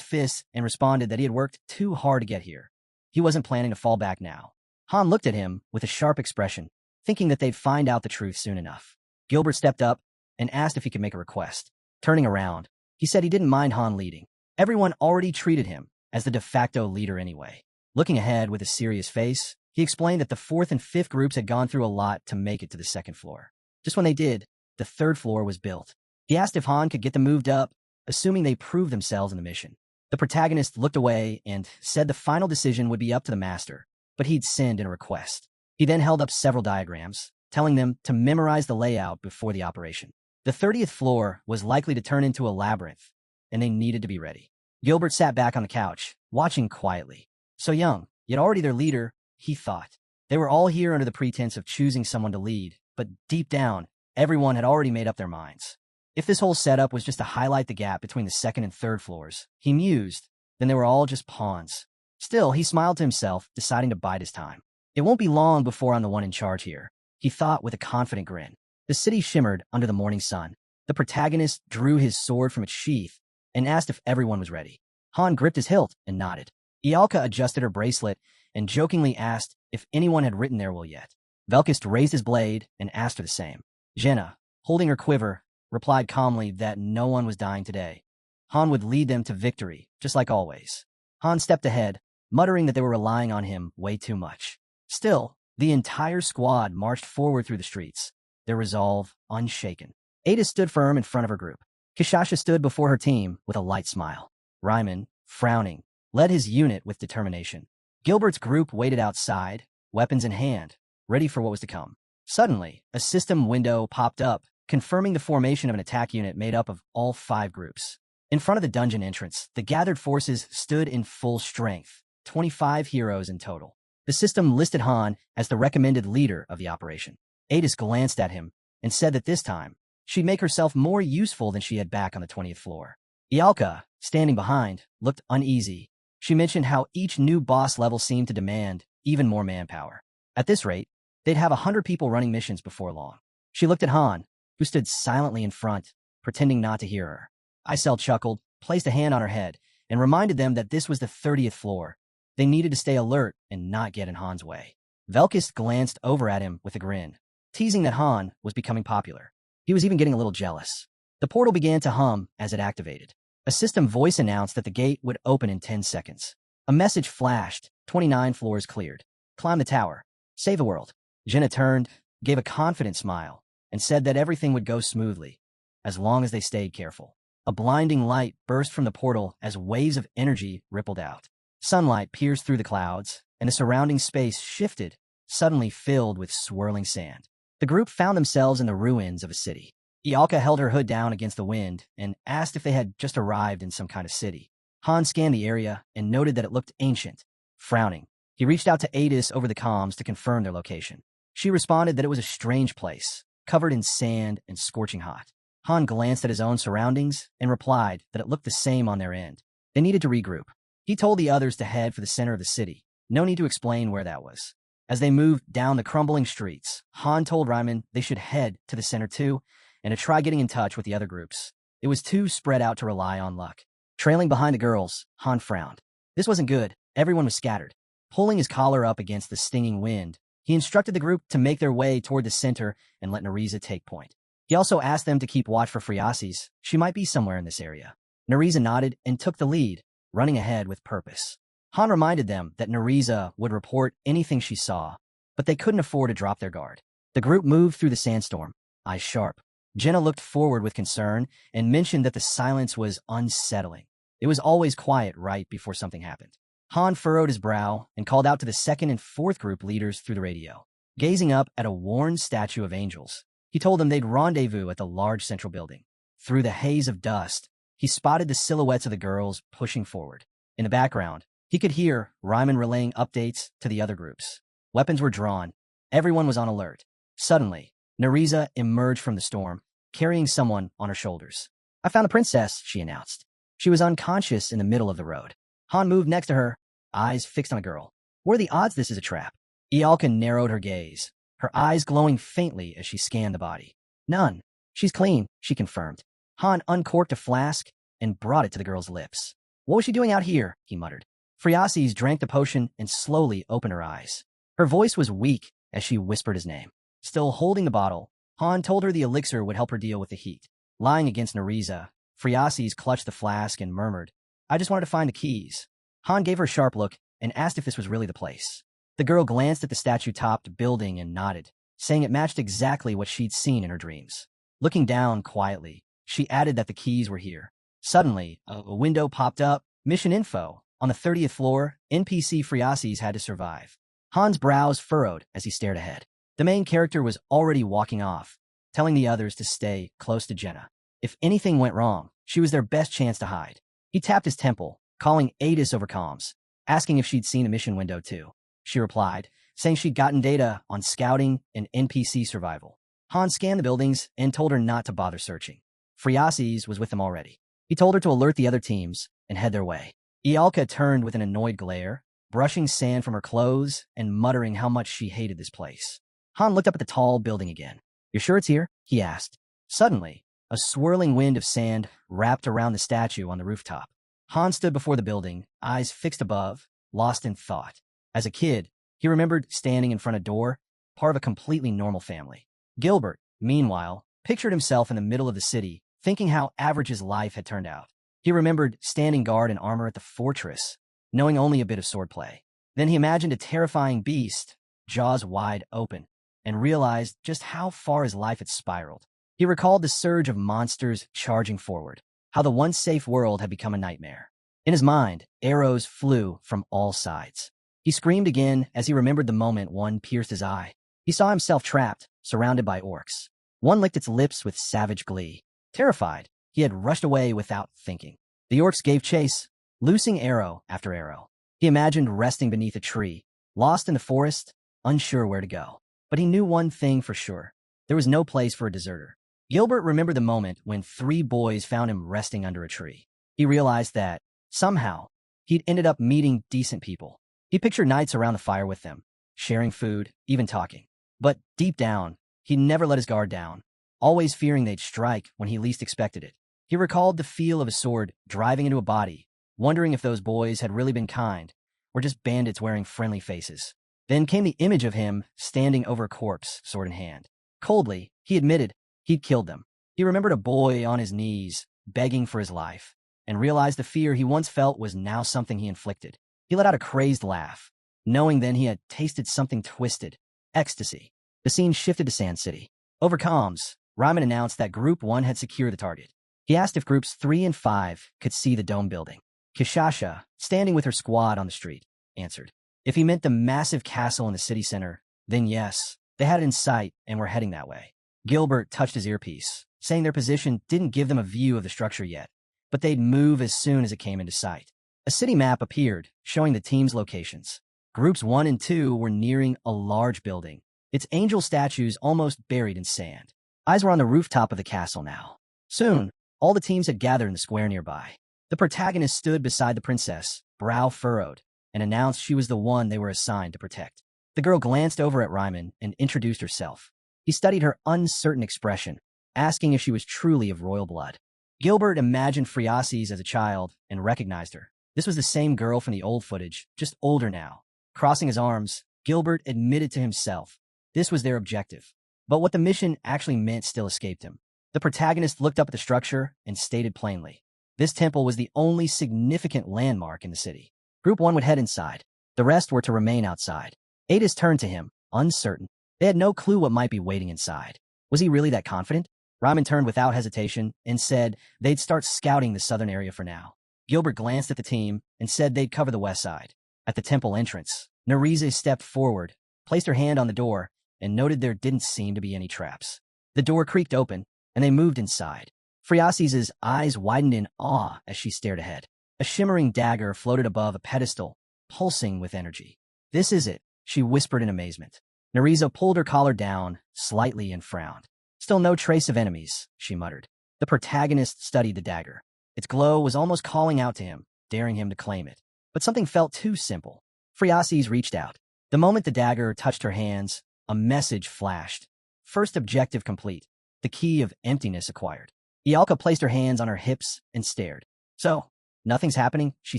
fists and responded that he had worked too hard to get here. He wasn't planning to fall back now. Han looked at him with a sharp expression, thinking that they'd find out the truth soon enough. Gilbert stepped up and asked if he could make a request. Turning around, he said he didn't mind Han leading. Everyone already treated him as the de facto leader anyway. Looking ahead with a serious face, he explained that the 4th and 5th groups had gone through a lot to make it to the 2nd floor. Just when they did, the 3rd floor was built. He asked if Han could get them moved up, assuming they proved themselves in the mission. The protagonist looked away and said the final decision would be up to the master, but he'd send in a request. He then held up several diagrams, telling them to memorize the layout before the operation. The 30th floor was likely to turn into a labyrinth, and they needed to be ready. Gilbert sat back on the couch, watching quietly. So young, yet already their leader, he thought. They were all here under the pretense of choosing someone to lead, but deep down, everyone had already made up their minds. If this whole setup was just to highlight the gap between the 2nd and 3rd floors, he mused, then they were all just pawns. Still, he smiled to himself, deciding to bide his time. It won't be long before I'm the one in charge here, he thought with a confident grin. The city shimmered under the morning sun. The protagonist drew his sword from its sheath and asked if everyone was ready. Han gripped his hilt and nodded. Ialka adjusted her bracelet and jokingly asked if anyone had written their will yet. Velkist raised his blade and asked her the same. Jenna, holding her quiver, replied calmly that no one was dying today. Han would lead them to victory, just like always. Han stepped ahead, muttering that they were relying on him way too much. Still, the entire squad marched forward through the streets, their resolve unshaken. Ada stood firm in front of her group. Kishasha stood before her team with a light smile. Ryman, frowning, led his unit with determination. Gilbert's group waited outside, weapons in hand, ready for what was to come. Suddenly, a system window popped up, confirming the formation of an attack unit made up of all 5 groups. In front of the dungeon entrance, the gathered forces stood in full strength, 25 heroes in total. The system listed Han as the recommended leader of the operation. Adis glanced at him and said that this time, she'd make herself more useful than she had back on the 20th floor. Ialka, standing behind, looked uneasy. She mentioned how each new boss level seemed to demand even more manpower. At this rate, they'd have 100 people running missions before long. She looked at Han, who stood silently in front, pretending not to hear her. Isel chuckled, placed a hand on her head, and reminded them that this was the 30th floor. They needed to stay alert and not get in Han's way. Velkist glanced over at him with a grin, teasing that Han was becoming popular. He was even getting a little jealous. The portal began to hum as it activated. A system voice announced that the gate would open in 10 seconds. A message flashed, 29 floors cleared. Climb the tower. Save the world. Jenna turned, gave a confident smile, and said that everything would go smoothly, as long as they stayed careful. A blinding light burst from the portal as waves of energy rippled out. Sunlight pierced through the clouds, and the surrounding space shifted, suddenly filled with swirling sand. The group found themselves in the ruins of a city. Ialka held her hood down against the wind and asked if they had just arrived in some kind of city. Han scanned the area and noted that it looked ancient. Frowning, he reached out to Adis over the comms to confirm their location. She responded that it was a strange place, covered in sand and scorching hot. Han glanced at his own surroundings and replied that it looked the same on their end. They needed to regroup. He told the others to head for the center of the city. No need to explain where that was. As they moved down the crumbling streets, Han told Ryman they should head to the center too and to try getting in touch with the other groups. It was too spread out to rely on luck. Trailing behind the girls, Han frowned. This wasn't good. Everyone was scattered. Pulling his collar up against the stinging wind, he instructed the group to make their way toward the center and let Nerissa take point. He also asked them to keep watch for Friasis. She might be somewhere in this area. Nerissa nodded and took the lead, running ahead with purpose. Han reminded them that Nerissa would report anything she saw, but they couldn't afford to drop their guard. The group moved through the sandstorm, eyes sharp. Jenna looked forward with concern and mentioned that the silence was unsettling. It was always quiet right before something happened. Han furrowed his brow and called out to the second and fourth group leaders through the radio. Gazing up at a worn statue of angels, he told them they'd rendezvous at the large central building. Through the haze of dust, he spotted the silhouettes of the girls pushing forward. In the background, he could hear Ryman relaying updates to the other groups. Weapons were drawn. Everyone was on alert. Suddenly, Nerissa emerged from the storm, carrying someone on her shoulders. "I found the princess," she announced. She was unconscious in the middle of the road. Han moved next to her, eyes fixed on a girl. "What are the odds this is a trap?" Ialka narrowed her gaze, her eyes glowing faintly as she scanned the body. "None. She's clean," she confirmed. Han uncorked a flask and brought it to the girl's lips. "What was she doing out here?" he muttered. Friasis drank the potion and slowly opened her eyes. Her voice was weak as she whispered his name. Still holding the bottle, Han told her the elixir would help her deal with the heat. Lying against Nerissa, Friasis clutched the flask and murmured, "I just wanted to find the keys." Han gave her a sharp look and asked if this was really the place. The girl glanced at the statue-topped building and nodded, saying it matched exactly what she'd seen in her dreams. Looking down quietly, she added that the keys were here. Suddenly, a window popped up. Mission info. On the 30th floor, NPC Friasis had to survive. Han's brows furrowed as he stared ahead. The main character was already walking off, telling the others to stay close to Jenna. If anything went wrong, she was their best chance to hide. He tapped his temple, calling Adis over comms, asking if she'd seen a mission window too. She replied, saying she'd gotten data on scouting and NPC survival. Han scanned the buildings and told her not to bother searching. Friasis was with them already. He told her to alert the other teams and head their way. Ialka turned with an annoyed glare, brushing sand from her clothes and muttering how much she hated this place. Han looked up at the tall building again. "You're sure it's here?" he asked. Suddenly, a swirling wind of sand wrapped around the statue on the rooftop. Han stood before the building, eyes fixed above, lost in thought. As a kid, he remembered standing in front of a door, part of a completely normal family. Gilbert, meanwhile, pictured himself in the middle of the city, thinking how average his life had turned out. He remembered standing guard in armor at the fortress, knowing only a bit of swordplay. Then he imagined a terrifying beast, jaws wide open, and realized just how far his life had spiraled. He recalled the surge of monsters charging forward, how the once safe world had become a nightmare. In his mind, arrows flew from all sides. He screamed again as he remembered the moment one pierced his eye. He saw himself trapped, surrounded by orcs. One licked its lips with savage glee. Terrified, he had rushed away without thinking. The orcs gave chase, loosing arrow after arrow. He imagined resting beneath a tree, lost in the forest, unsure where to go. But he knew one thing for sure. There was no place for a deserter. Gilbert remembered the moment when 3 boys found him resting under a tree. He realized that, somehow, he'd ended up meeting decent people. He pictured nights around the fire with them, sharing food, even talking. But deep down, he'd never let his guard down, always fearing they'd strike when he least expected it. He recalled the feel of a sword driving into a body, wondering if those boys had really been kind, or just bandits wearing friendly faces. Then came the image of him standing over a corpse, sword in hand. Coldly, he admitted he'd killed them. He remembered a boy on his knees, begging for his life, and realized the fear he once felt was now something he inflicted. He let out a crazed laugh, knowing then he had tasted something twisted, ecstasy. The scene shifted to Sand City. Over comms, Ryman announced that Group 1 had secured the target. He asked if Groups 3 and 5 could see the dome building. Kishasha, standing with her squad on the street, answered. If he meant the massive castle in the city center, then yes, they had it in sight and were heading that way. Gilbert touched his earpiece, saying their position didn't give them a view of the structure yet, but they'd move as soon as it came into sight. A city map appeared, showing the team's locations. Groups 1 and 2 were nearing a large building, its angel statues almost buried in sand. Eyes were on the rooftop of the castle now. Soon, all the teams had gathered in the square nearby. The protagonist stood beside the princess, brow furrowed, and announced she was the one they were assigned to protect. The girl glanced over at Ryman and introduced herself. He studied her uncertain expression, asking if she was truly of royal blood. Gilbert imagined Friases as a child and recognized her. This was the same girl from the old footage, just older now. Crossing his arms, Gilbert admitted to himself this was their objective. But what the mission actually meant still escaped him. The protagonist looked up at the structure and stated plainly, this temple was the only significant landmark in the city. Group 1 would head inside. The rest were to remain outside. Adis turned to him, uncertain. They had no clue what might be waiting inside. Was he really that confident? Ryman turned without hesitation and said they'd start scouting the southern area for now. Gilbert glanced at the team and said they'd cover the west side. At the temple entrance, Nereza stepped forward, placed her hand on the door, and noted there didn't seem to be any traps. The door creaked open, and they moved inside. Friases' eyes widened in awe as she stared ahead. A shimmering dagger floated above a pedestal, pulsing with energy. This is it, she whispered in amazement. Nereza pulled her collar down slightly and frowned. Still no trace of enemies, she muttered. The protagonist studied the dagger. Its glow was almost calling out to him, daring him to claim it. But something felt too simple. Friases reached out. The moment the dagger touched her hands, a message flashed. First objective complete. The key of emptiness acquired. Ialka placed her hands on her hips and stared. So, nothing's happening, she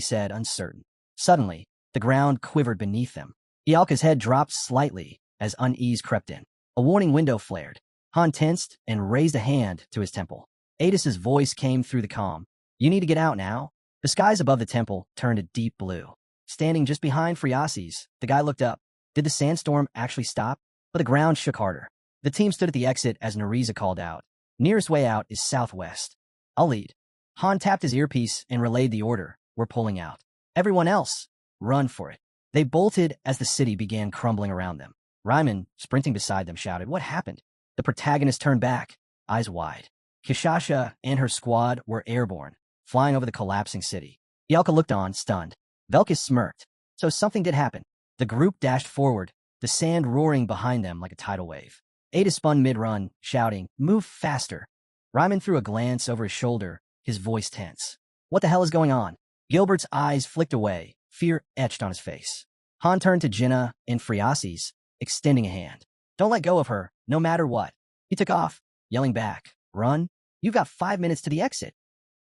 said, uncertain. Suddenly, the ground quivered beneath them. Ialka's head dropped slightly as unease crept in. A warning window flared. Han tensed and raised a hand to his temple. Adis's voice came through the comm. You need to get out now. The skies above the temple turned a deep blue. Standing just behind Friases, the guy looked up. Did the sandstorm actually stop? But the ground shook harder. The team stood at the exit as Nereza called out. Nearest way out is southwest. I'll lead. Han tapped his earpiece and relayed the order. We're pulling out. Everyone else, run for it. They bolted as the city began crumbling around them. Ryman, sprinting beside them, shouted, What happened? The protagonist turned back, eyes wide. Kishasha and her squad were airborne, flying over the collapsing city. Ialka looked on, stunned. Velkis smirked. So something did happen. The group dashed forward, the sand roaring behind them like a tidal wave. Ada spun mid-run, shouting, Move faster. Ryman threw a glance over his shoulder, his voice tense. What the hell is going on? Gilbert's eyes flicked away, fear etched on his face. Han turned to Jinna and Friases, extending a hand. Don't let go of her, no matter what. He took off, yelling back, Run? You've got 5 minutes to the exit.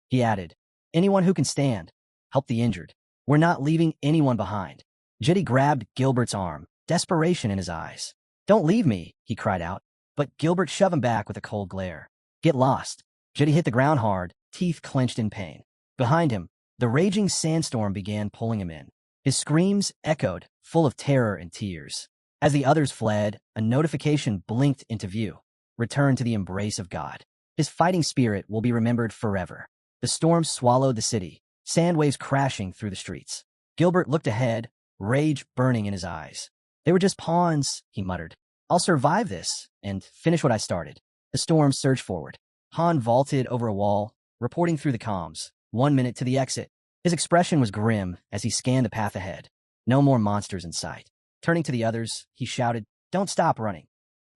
He added, Anyone who can stand. Help the injured. We're not leaving anyone behind. Jetty grabbed Gilbert's arm, desperation in his eyes. Don't leave me, he cried out. But Gilbert shoved him back with a cold glare. Get lost. Jetty hit the ground hard, teeth clenched in pain. Behind him, the raging sandstorm began pulling him in. His screams echoed, full of terror and tears. As the others fled, a notification blinked into view. Return to the embrace of God. His fighting spirit will be remembered forever. The storm swallowed the city, sand waves crashing through the streets. Gilbert looked ahead, rage burning in his eyes. They were just pawns, he muttered. I'll survive this and finish what I started. The storm surged forward. Han vaulted over a wall, reporting through the comms. 1 minute to the exit. His expression was grim as he scanned the path ahead. No more monsters in sight. Turning to the others, he shouted, Don't stop running.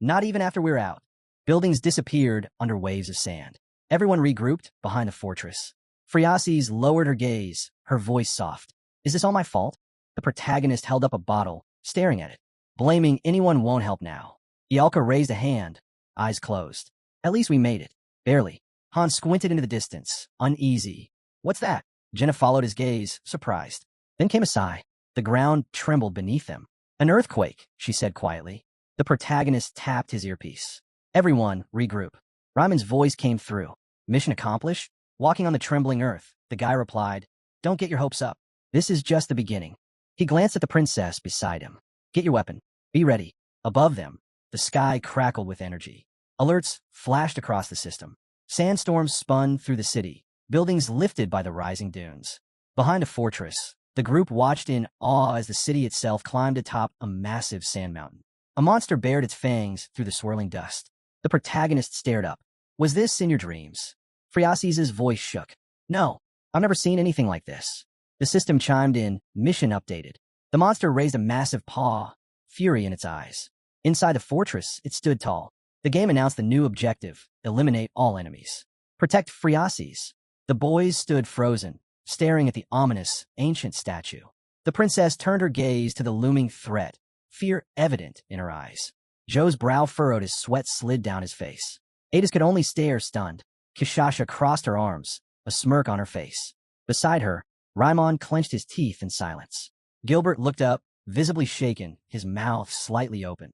Not even after we're out. Buildings disappeared under waves of sand. Everyone regrouped behind the fortress. Friases lowered her gaze, her voice soft. Is this all my fault? The protagonist held up a bottle, staring at it. Blaming anyone won't help now. Ialka raised a hand, eyes closed. At least we made it. Barely. Han squinted into the distance, uneasy. What's that? Jenna followed his gaze, surprised. Then came a sigh. The ground trembled beneath them. An earthquake, she said quietly. The protagonist tapped his earpiece. Everyone, regroup. Ryman's voice came through. Mission accomplished? Walking on the trembling earth, the guy replied, Don't get your hopes up. This is just the beginning. He glanced at the princess beside him. Get your weapon. Be ready. Above them, the sky crackled with energy. Alerts flashed across the system. Sandstorms spun through the city, buildings lifted by the rising dunes. Behind a fortress, the group watched in awe as the city itself climbed atop a massive sand mountain. A monster bared its fangs through the swirling dust. The protagonist stared up. Was this in your dreams? Friases' voice shook. No, I've never seen anything like this. The system chimed in, mission updated. The monster raised a massive paw, fury in its eyes. Inside the fortress, it stood tall. The game announced the new objective, eliminate all enemies. Protect Friases. The boys stood frozen, staring at the ominous, ancient statue. The princess turned her gaze to the looming threat, fear evident in her eyes. Joe's brow furrowed as sweat slid down his face. Adis could only stare stunned. Kishasha crossed her arms, a smirk on her face. Beside her, Raimon clenched his teeth in silence. Gilbert looked up, visibly shaken, his mouth slightly open.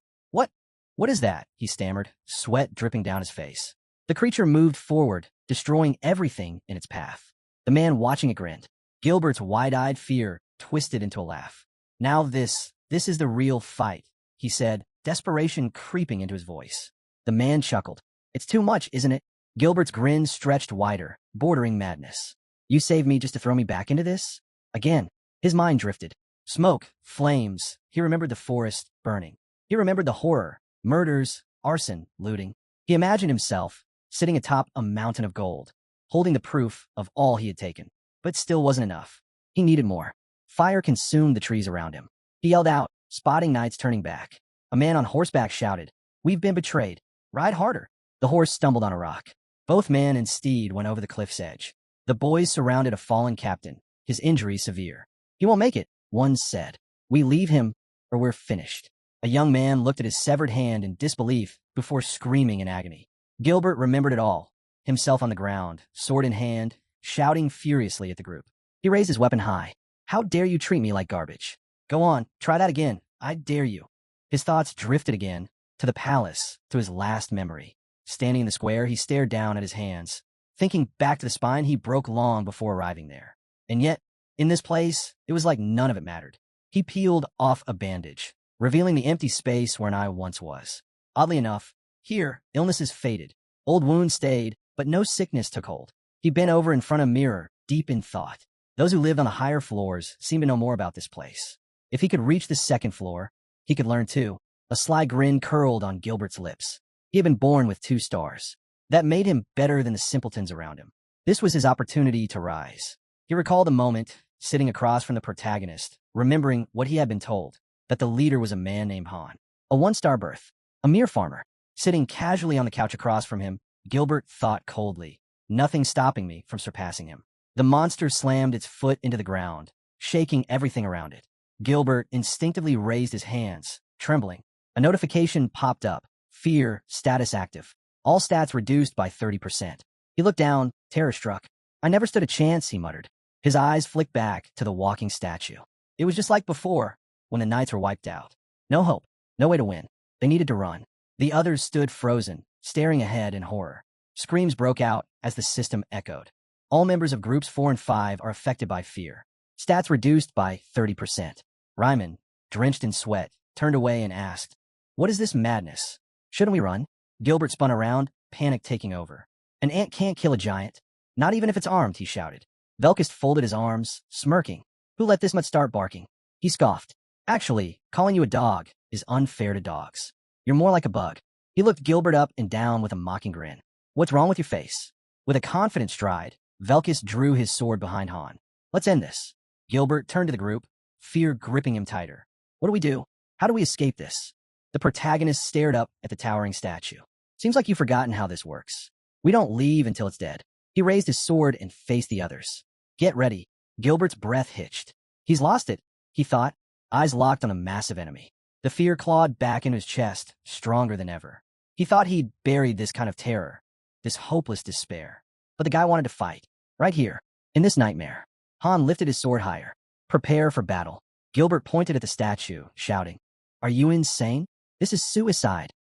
What is that?" he stammered, sweat dripping down his face. The creature moved forward, destroying everything in its path. The man watching it grinned. Gilbert's wide-eyed fear twisted into a laugh. "Now this is the real fight," he said, desperation creeping into his voice. The man chuckled. "It's too much, isn't it?" Gilbert's grin stretched wider, bordering madness. "You saved me just to throw me back into this?" Again, his mind drifted. Smoke, flames. He remembered the forest burning. He remembered the horror, murders, arson, looting. He imagined himself sitting atop a mountain of gold, holding the proof of all he had taken. But still wasn't enough. He needed more. Fire consumed the trees around him. He yelled out, spotting knights turning back. A man on horseback shouted, "We've been betrayed. Ride harder." The horse stumbled on a rock. Both man and steed went over the cliff's edge. The boys surrounded a fallen captain, his injury severe. "He won't make it," one said. "We leave him, or we're finished." A young man looked at his severed hand in disbelief before screaming in agony. Gilbert remembered it all, himself on the ground, sword in hand, shouting furiously at the group. He raised his weapon high. "How dare you treat me like garbage? Go on, try that again. I dare you." His thoughts drifted again, to the palace, to his last memory. Standing in the square, he stared down at his hands, thinking back to the spine he broke long before arriving there. And yet, in this place, it was like none of it mattered. He peeled off a bandage, revealing the empty space where an eye once was. Oddly enough, here, illnesses faded. Old wounds stayed, but no sickness took hold. He bent over in front of a mirror, deep in thought. Those who lived on the higher floors seemed to know more about this place. If he could reach the second floor, he could learn too. A sly grin curled on Gilbert's lips. He had been born with 2 stars. That made him better than the simpletons around him. This was his opportunity to rise. He recalled a moment, sitting across from the protagonist, remembering what he had been told, that the leader was a man named Han. A 1-star birth. A mere farmer. Sitting casually on the couch across from him, Gilbert thought coldly, "Nothing stopping me from surpassing him." The monster slammed its foot into the ground, shaking everything around it. Gilbert instinctively raised his hands, trembling. A notification popped up. Fear, status active. All stats reduced by 30%. He looked down, terror-struck. "I never stood a chance," he muttered. His eyes flicked back to the walking statue. It was just like before, when the knights were wiped out. No hope, no way to win. They needed to run. The others stood frozen, staring ahead in horror. Screams broke out as the system echoed. All members of Groups 4 and 5 are affected by fear. Stats reduced by 30%. Ryman, drenched in sweat, turned away and asked, "What is this madness? Shouldn't we run?" Gilbert spun around, panic taking over. "An ant can't kill a giant. Not even if it's armed," he shouted. Velkist folded his arms, smirking. "Who let this much start barking?" He scoffed. "Actually, calling you a dog is unfair to dogs. You're more like a bug." He looked Gilbert up and down with a mocking grin. "What's wrong with your face?" With a confident stride, Velkist drew his sword behind Han. "Let's end this." Gilbert turned to the group, fear gripping him tighter. "What do we do? How do we escape this?" The protagonist stared up at the towering statue. "Seems like you've forgotten how this works. We don't leave until it's dead." He raised his sword and faced the others. "Get ready." Gilbert's breath hitched. He's lost it, he thought, eyes locked on a massive enemy. The fear clawed back into his chest, stronger than ever. He thought he'd buried this kind of terror, this hopeless despair. But the guy wanted to fight, right here, in this nightmare. Han lifted his sword higher. "Prepare for battle." Gilbert pointed at the statue, shouting, "Are you insane? This is suicide."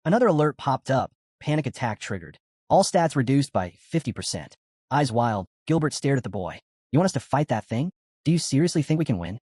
Another alert popped up, panic attack triggered. All stats reduced by 50%. Eyes wild, Gilbert stared at the boy. "You want us to fight that thing? Do you seriously think we can win?"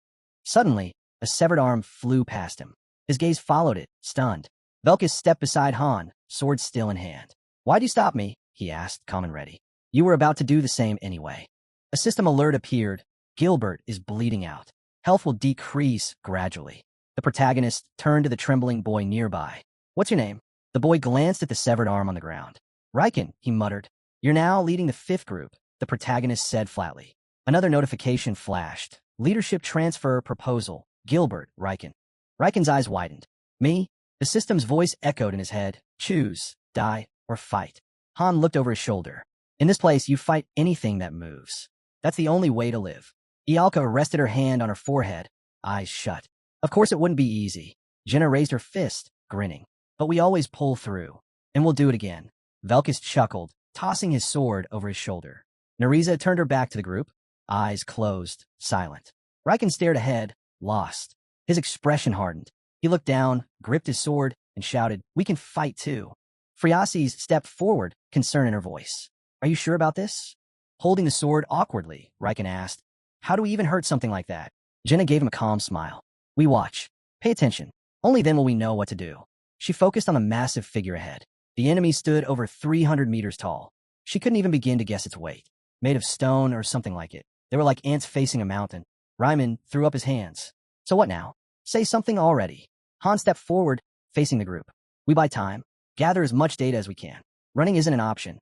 Suddenly, a severed arm flew past him. His gaze followed it, stunned. Velkis stepped beside Han, sword still in hand. "Why'd you stop me?" he asked, calm and ready. "You were about to do the same anyway." A system alert appeared. Gilbert is bleeding out. Health will decrease gradually. The protagonist turned to the trembling boy nearby. "What's your name?" The boy glanced at the severed arm on the ground. "Riken," he muttered. "You're now leading the 5th group," the protagonist said flatly. Another notification flashed. "Leadership transfer proposal. Gilbert, Riken." Riken's eyes widened. "Me?" The system's voice echoed in his head. "Choose, die, or fight." Han looked over his shoulder. "In this place, you fight anything that moves. That's the only way to live." Ialka rested her hand on her forehead, eyes shut. Of course it wouldn't be easy. Jenna raised her fist, grinning. But we always pull through. And we'll do it again. Velkis chuckled, tossing his sword over his shoulder. Nariza turned her back to the group, eyes closed, silent. Riken stared ahead, lost. His expression hardened. He looked down, gripped his sword, and shouted, "We can fight too." Friasis stepped forward, concern in her voice. "Are you sure about this?" Holding the sword awkwardly, Riken asked, "How do we even hurt something like that?" Jenna gave him a calm smile. "We watch. Pay attention. Only then will we know what to do." She focused on the massive figure ahead. The enemy stood over 300 meters tall. She couldn't even begin to guess its weight. Made of stone or something like it. They were like ants facing a mountain. Ryman threw up his hands. "So what now? Say something already." Han stepped forward, facing the group. "We buy time. Gather as much data as we can. Running isn't an option."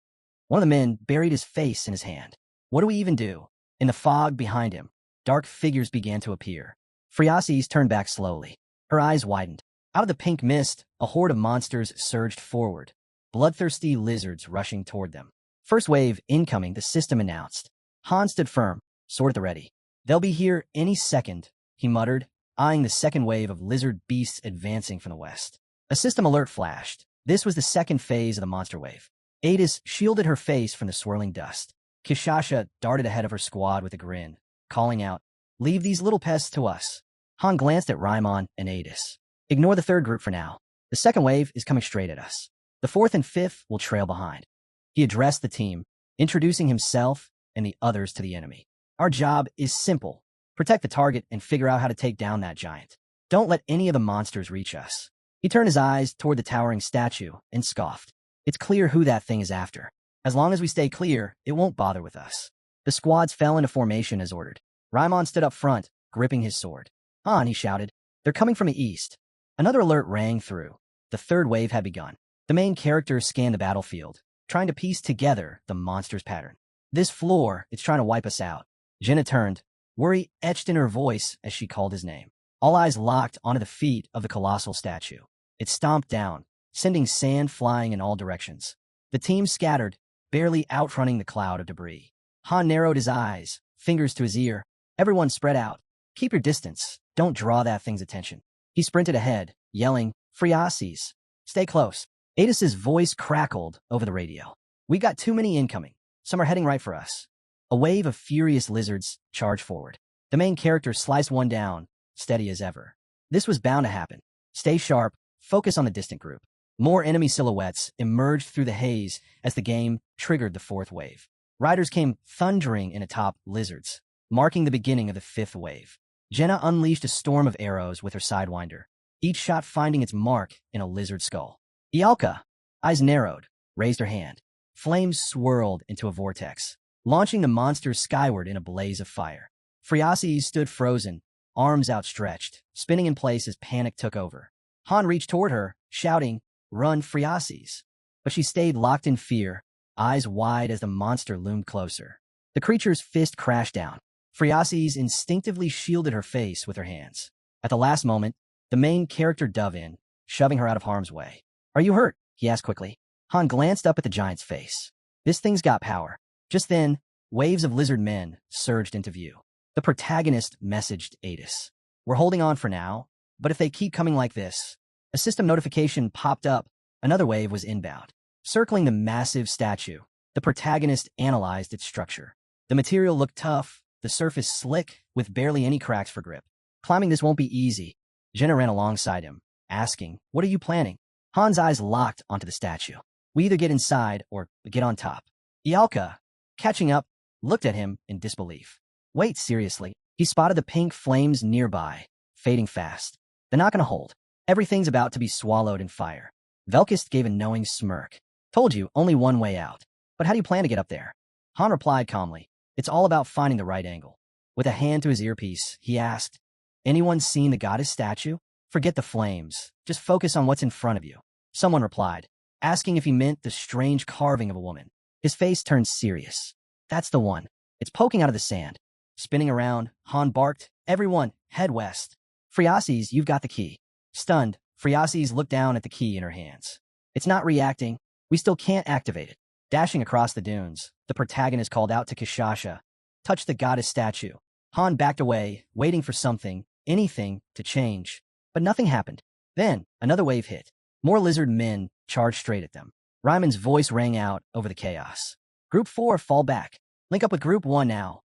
One of the men buried his face in his hand. "What do we even do?" In the fog behind him, dark figures began to appear. Friasis turned back slowly. Her eyes widened. Out of the pink mist, a horde of monsters surged forward. Bloodthirsty lizards rushing toward them. "First wave incoming," the system announced. Han stood firm, sword at the ready. "They'll be here any second," he muttered, eyeing the second wave of lizard beasts advancing from the west. A system alert flashed. This was the second phase of the monster wave. Adis shielded her face from the swirling dust. Kishasha darted ahead of her squad with a grin, calling out, "Leave these little pests to us." Han glanced at Raimon and Adis. "Ignore the third group for now. The second wave is coming straight at us. The fourth and fifth will trail behind." He addressed the team, introducing himself and the others to the enemy. "Our job is simple. Protect the target and figure out how to take down that giant. Don't let any of the monsters reach us." He turned his eyes toward the towering statue and scoffed. "It's clear who that thing is after. As long as we stay clear, it won't bother with us." The squads fell into formation as ordered. Raimon stood up front, gripping his sword. "Han," he shouted. "They're coming from the east." Another alert rang through. The third wave had begun. The main character scanned the battlefield, trying to piece together the monster's pattern. "This floor, it's trying to wipe us out." Jenna turned, worry etched in her voice as she called his name. All eyes locked onto the feet of the colossal statue. It stomped down, sending sand flying in all directions. The team scattered, barely outrunning the cloud of debris. Han narrowed his eyes, fingers to his ear. "Everyone spread out. Keep your distance. Don't draw that thing's attention." He sprinted ahead, yelling, "Friasis, stay close." Adis's voice crackled over the radio. "We got too many incoming. Some are heading right for us." A wave of furious lizards charged forward. The main character sliced one down, steady as ever. This was bound to happen. Stay sharp, focus on the distant group. More enemy silhouettes emerged through the haze as the game triggered the fourth wave. Riders came thundering in atop lizards, marking the beginning of the fifth wave. Jenna unleashed a storm of arrows with her sidewinder, each shot finding its mark in a lizard skull. Ialka, eyes narrowed, raised her hand. Flames swirled into a vortex, launching the monsters skyward in a blaze of fire. Friasis stood frozen, arms outstretched, spinning in place as panic took over. Han reached toward her, shouting, "Run, Friasis!" But she stayed locked in fear, eyes wide as the monster loomed closer. The creature's fist crashed down. Friasis instinctively shielded her face with her hands. At the last moment, the main character dove in, shoving her out of harm's way. "Are you hurt?" he asked quickly. Han glanced up at the giant's face. "This thing's got power." Just then, waves of lizard men surged into view. The protagonist messaged Adis, "We're holding on for now, but if they keep coming like this..." A system notification popped up. Another wave was inbound. Circling the massive statue, the protagonist analyzed its structure. The material looked tough, the surface slick, with barely any cracks for grip. "Climbing this won't be easy." Jenna ran alongside him, asking, "What are you planning?" Han's eyes locked onto the statue. "We either get inside or get on top." Ialka, catching up, looked at him in disbelief. "Wait, seriously?" He spotted the pink flames nearby, fading fast. "They're not going to hold. Everything's about to be swallowed in fire." Velkist gave a knowing smirk. "Told you, only one way out. But how do you plan to get up there?" Han replied calmly, "It's all about finding the right angle." With a hand to his earpiece, he asked, "Anyone seen the goddess statue? Forget the flames. Just focus on what's in front of you." Someone replied, asking if he meant the strange carving of a woman. His face turned serious. "That's the one. It's poking out of the sand." Spinning around, Han barked, "Everyone, head west." "Friasis, you've got the key." Stunned, Friasis looked down at the key in her hands. "It's not reacting. We still can't activate it." Dashing across the dunes, the protagonist called out to Kishasha, "Touch the goddess statue." Han backed away, waiting for something, anything, to change. But nothing happened. Then, another wave hit. More lizard men charged straight at them. Ryman's voice rang out over the chaos. Group 4, fall back. Link up with Group 1 now.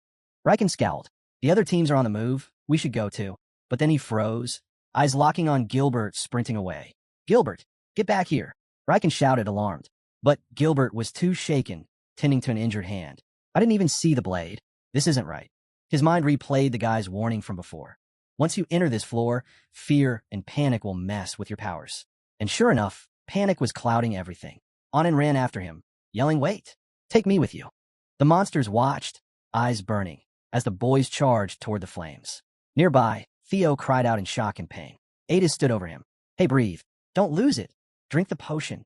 Riken scowled. The other teams are on the move. We should go too. But then he froze, eyes locking on Gilbert sprinting away. Gilbert, get back here. Riken shouted, alarmed. But Gilbert was too shaken, tending to an injured hand. I didn't even see the blade. This isn't right. His mind replayed the guy's warning from before. Once you enter this floor, fear and panic will mess with your powers. And sure enough, panic was clouding everything. Anin ran after him, yelling, wait, take me with you. The monsters watched, eyes burning, as the boys charged toward the flames. Nearby, Theo cried out in shock and pain. Ada stood over him. Hey, breathe. Don't lose it. Drink the potion.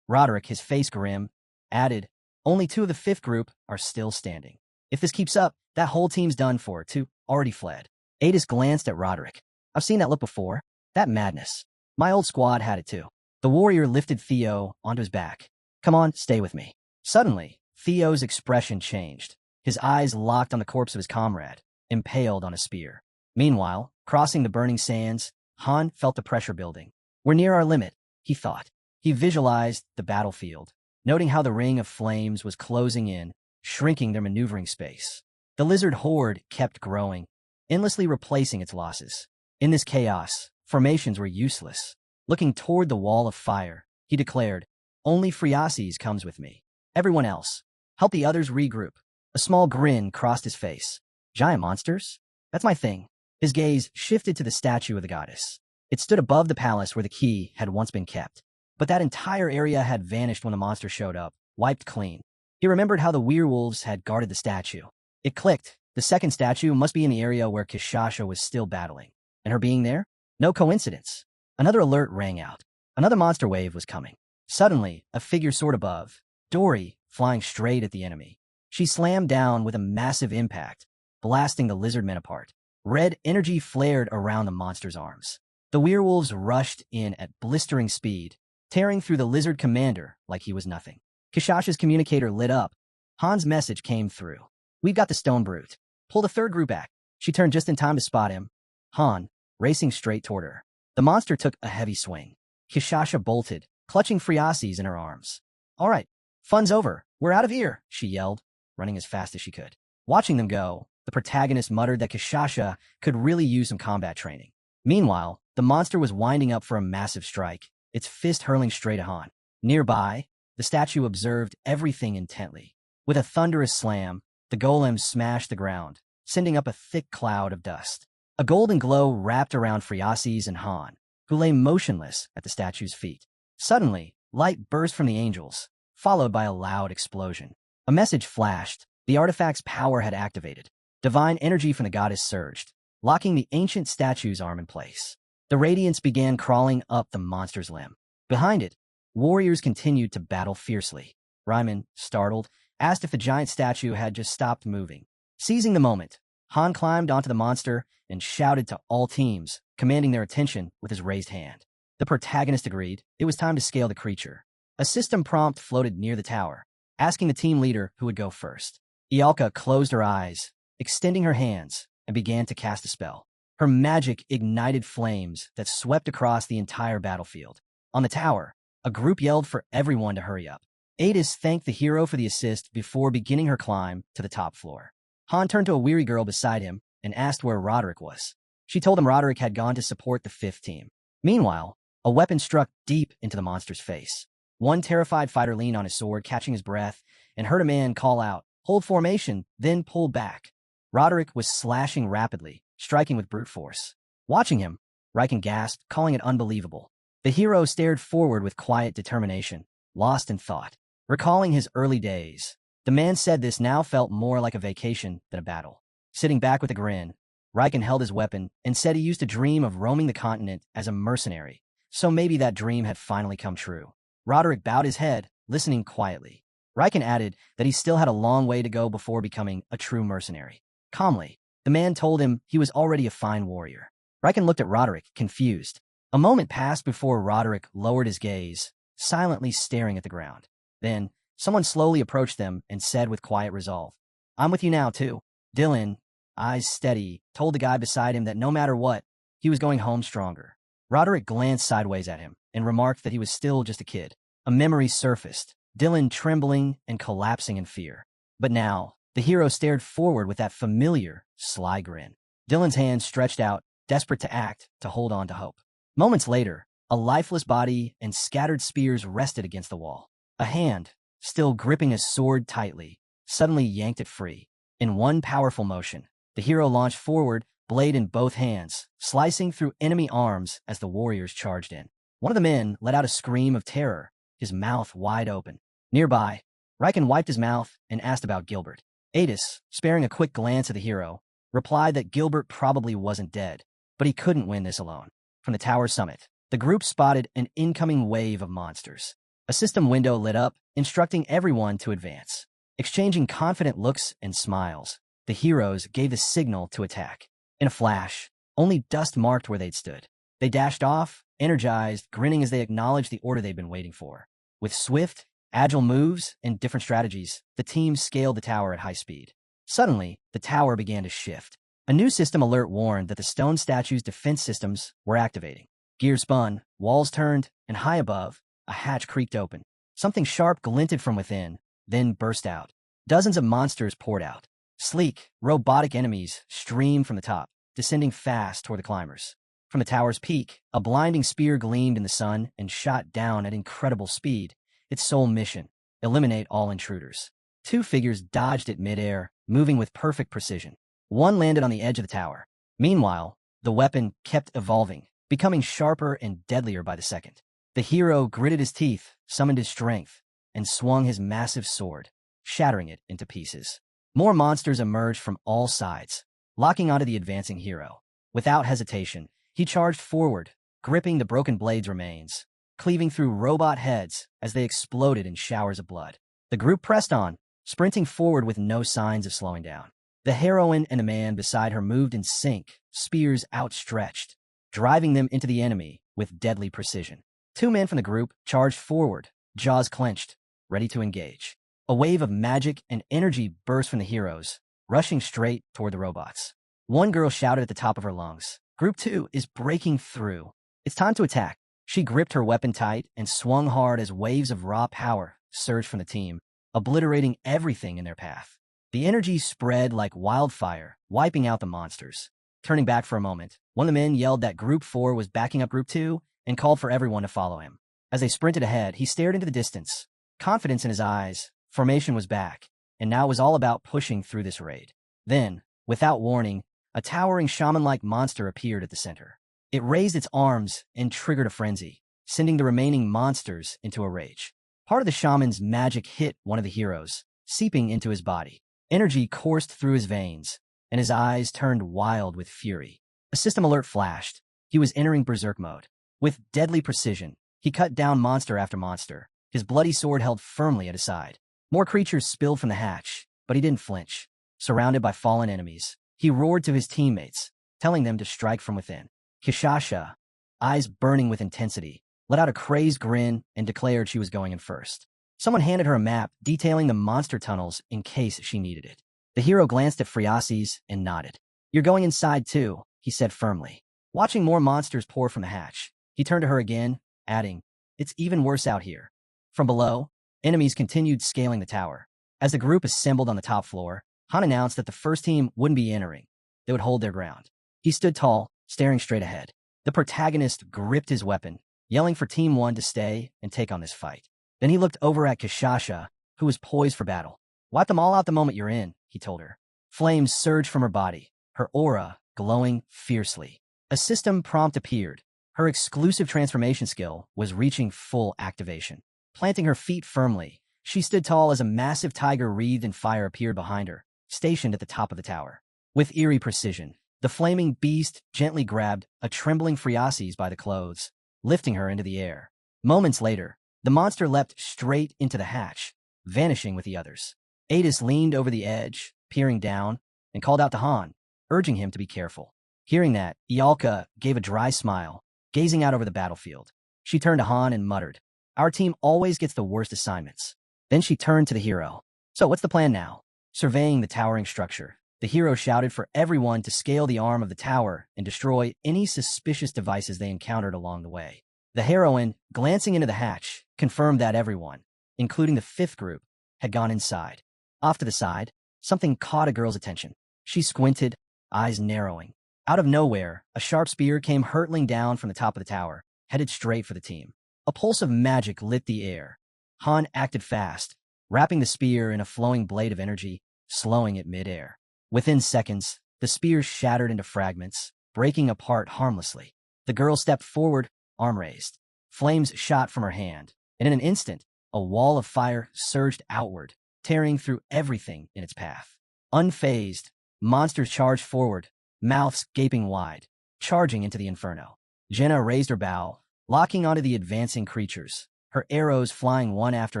Roderick, his face grim, added, only 2 of the 5th group are still standing. If this keeps up, that whole team's done for. 2 already fled. Adis glanced at Roderick. I've seen that look before. That madness. My old squad had it too. The warrior lifted Theo onto his back. Come on, stay with me. Suddenly, Theo's expression changed. His eyes locked on the corpse of his comrade, impaled on a spear. Meanwhile, crossing the burning sands, Han felt the pressure building. We're near our limit, he thought. He visualized the battlefield, noting how the ring of flames was closing in, shrinking their maneuvering space. The lizard horde kept growing, endlessly replacing its losses. In this chaos, formations were useless. Looking toward the wall of fire, he declared, only Friases comes with me. Everyone else, help the others regroup. A small grin crossed his face. Giant monsters? That's my thing. His gaze shifted to the statue of the goddess. It stood above the palace where the key had once been kept. But that entire area had vanished when the monster showed up, wiped clean. He remembered how the werewolves had guarded the statue. It clicked. The second statue must be in the area where Kishasha was still battling. And her being there? No coincidence. Another alert rang out. Another monster wave was coming. Suddenly, a figure soared above. Dory, flying straight at the enemy. She slammed down with a massive impact, blasting the lizard men apart. Red energy flared around the monster's arms. The werewolves rushed in at blistering speed, tearing through the lizard commander like he was nothing. Kishasha's communicator lit up. Han's message came through. We've got the stone brute. Pull the 3rd group back. She turned just in time to spot him. Han, racing straight toward her. The monster took a heavy swing. Kishasha bolted, clutching Friases in her arms. All right, fun's over. We're out of here, she yelled, running as fast as she could. Watching them go, the protagonist muttered that Kishasha could really use some combat training. Meanwhile, the monster was winding up for a massive strike, its fist hurling straight at Han. Nearby, the statue observed everything intently. With a thunderous slam, the golem smashed the ground, sending up a thick cloud of dust. A golden glow wrapped around Friases and Han, who lay motionless at the statue's feet. Suddenly, light burst from the angels, followed by a loud explosion. A message flashed. The artifact's power had activated. Divine energy from the goddess surged, locking the ancient statue's arm in place. The radiance began crawling up the monster's limb. Behind it, warriors continued to battle fiercely. Ryman, startled, asked if the giant statue had just stopped moving. Seizing the moment, Han climbed onto the monster and shouted to all teams, commanding their attention with his raised hand. The protagonist agreed. It was time to scale the creature. A system prompt floated near the tower, asking the team leader who would go first. Ialka closed her eyes, extending her hands, and began to cast a spell. Her magic ignited flames that swept across the entire battlefield. On the tower, a group yelled for everyone to hurry up. Adis thanked the hero for the assist before beginning her climb to the top floor. Han turned to a weary girl beside him and asked where Roderick was. She told him Roderick had gone to support the 5th team. Meanwhile, a weapon struck deep into the monster's face. One terrified fighter leaned on his sword, catching his breath, and heard a man call out, "Hold formation, then pull back." Roderick was slashing rapidly, striking with brute force. Watching him, Riken gasped, calling it unbelievable. The hero stared forward with quiet determination, lost in thought. Recalling his early days, the man said this now felt more like a vacation than a battle. Sitting back with a grin, Riken held his weapon and said he used to dream of roaming the continent as a mercenary, so maybe that dream had finally come true. Roderick bowed his head, listening quietly. Riken added that he still had a long way to go before becoming a true mercenary. Calmly, the man told him he was already a fine warrior. Riken looked at Roderick, confused. A moment passed before Roderick lowered his gaze, silently staring at the ground. Then, someone slowly approached them and said with quiet resolve, "I'm with you now, too." Dylan, eyes steady, told the guy beside him that no matter what, he was going home stronger. Roderick glanced sideways at him and remarked that he was still just a kid. A memory surfaced, Dylan trembling and collapsing in fear. But now, the hero stared forward with that familiar, sly grin. Dylan's hand stretched out, desperate to act, to hold on to hope. Moments later, a lifeless body and scattered spears rested against the wall. A hand, still gripping his sword tightly, suddenly yanked it free. In one powerful motion, the hero launched forward, blade in both hands, slicing through enemy arms as the warriors charged in. One of the men let out a scream of terror, his mouth wide open. Nearby, Riken wiped his mouth and asked about Gilbert. Adis, sparing a quick glance at the hero, replied that Gilbert probably wasn't dead, but he couldn't win this alone. From the tower summit, the group spotted an incoming wave of monsters. A system window lit up, instructing everyone to advance. Exchanging confident looks and smiles, the heroes gave the signal to attack. In a flash, only dust marked where they'd stood. They dashed off, energized, grinning as they acknowledged the order they'd been waiting for. With swift, agile moves and different strategies, the team scaled the tower at high speed. Suddenly, the tower began to shift. A new system alert warned that the stone statue's defense systems were activating. Gears spun, walls turned, and high above, a hatch creaked open. Something sharp glinted from within, then burst out. Dozens of monsters poured out. Sleek, robotic enemies streamed from the top, descending fast toward the climbers. From the tower's peak, a blinding spear gleamed in the sun and shot down at incredible speed, its sole mission: eliminate all intruders. Two figures dodged it midair, moving with perfect precision. One landed on the edge of the tower. Meanwhile, the weapon kept evolving, becoming sharper and deadlier by the second. The hero gritted his teeth, summoned his strength, and swung his massive sword, shattering it into pieces. More monsters emerged from all sides, locking onto the advancing hero. Without hesitation, he charged forward, gripping the broken blade's remains, cleaving through robot heads as they exploded in showers of blood. The group pressed on, sprinting forward with no signs of slowing down. The heroine and the man beside her moved in sync, spears outstretched, driving them into the enemy with deadly precision. Two men from the group charged forward, jaws clenched, ready to engage. A wave of magic and energy burst from the heroes, rushing straight toward the robots. One girl shouted at the top of her lungs, "Group 2 is breaking through. It's time to attack." She gripped her weapon tight and swung hard as waves of raw power surged from the team, obliterating everything in their path. The energy spread like wildfire, wiping out the monsters. Turning back for a moment, one of the men yelled that Group 4 was backing up Group 2 and called for everyone to follow him. As they sprinted ahead, he stared into the distance, confidence in his eyes. Formation was back, and now it was all about pushing through this raid. Then, without warning, a towering shaman-like monster appeared at the center. It raised its arms and triggered a frenzy, sending the remaining monsters into a rage. Part of the shaman's magic hit one of the heroes, seeping into his body. Energy coursed through his veins, and his eyes turned wild with fury. A system alert flashed. He was entering berserk mode. With deadly precision, he cut down monster after monster, his bloody sword held firmly at his side. More creatures spilled from the hatch, but he didn't flinch. Surrounded by fallen enemies, he roared to his teammates, telling them to strike from within. Kishasha, eyes burning with intensity, let out a crazed grin and declared she was going in first. Someone handed her a map detailing the monster tunnels in case she needed it. The hero glanced at Friasis and nodded. "You're going inside too," he said firmly. Watching more monsters pour from the hatch, he turned to her again, adding, "It's even worse out here." From below, enemies continued scaling the tower. As the group assembled on the top floor, Han announced that the first team wouldn't be entering. They would hold their ground. He stood tall, staring straight ahead. The protagonist gripped his weapon, yelling for Team 1 to stay and take on this fight. Then he looked over at Kishasha, who was poised for battle. "Wipe them all out the moment you're in," he told her. Flames surged from her body, her aura glowing fiercely. A system prompt appeared. Her exclusive transformation skill was reaching full activation. Planting her feet firmly, she stood tall as a massive tiger wreathed in fire appeared behind her, stationed at the top of the tower. With eerie precision, the flaming beast gently grabbed a trembling Friasis by the clothes, lifting her into the air. Moments later, the monster leapt straight into the hatch, vanishing with the others. Adis leaned over the edge, peering down, and called out to Han, urging him to be careful. Hearing that, Ialka gave a dry smile, gazing out over the battlefield. She turned to Han and muttered, "Our team always gets the worst assignments." Then she turned to the hero. "So what's the plan now?" Surveying the towering structure, the hero shouted for everyone to scale the arm of the tower and destroy any suspicious devices they encountered along the way. The heroine, glancing into the hatch, confirmed that everyone, including the fifth group, had gone inside. Off to the side, something caught a girl's attention. She squinted, eyes narrowing. Out of nowhere, a sharp spear came hurtling down from the top of the tower, headed straight for the team. A pulse of magic lit the air. Han acted fast, wrapping the spear in a flowing blade of energy, slowing it mid-air. Within seconds, the spear shattered into fragments, breaking apart harmlessly. The girl stepped forward, arm raised. Flames shot from her hand, and in an instant, a wall of fire surged outward, tearing through everything in its path. Unfazed, monsters charged forward, mouths gaping wide, charging into the inferno. Jenna raised her bow, locking onto the advancing creatures, her arrows flying one after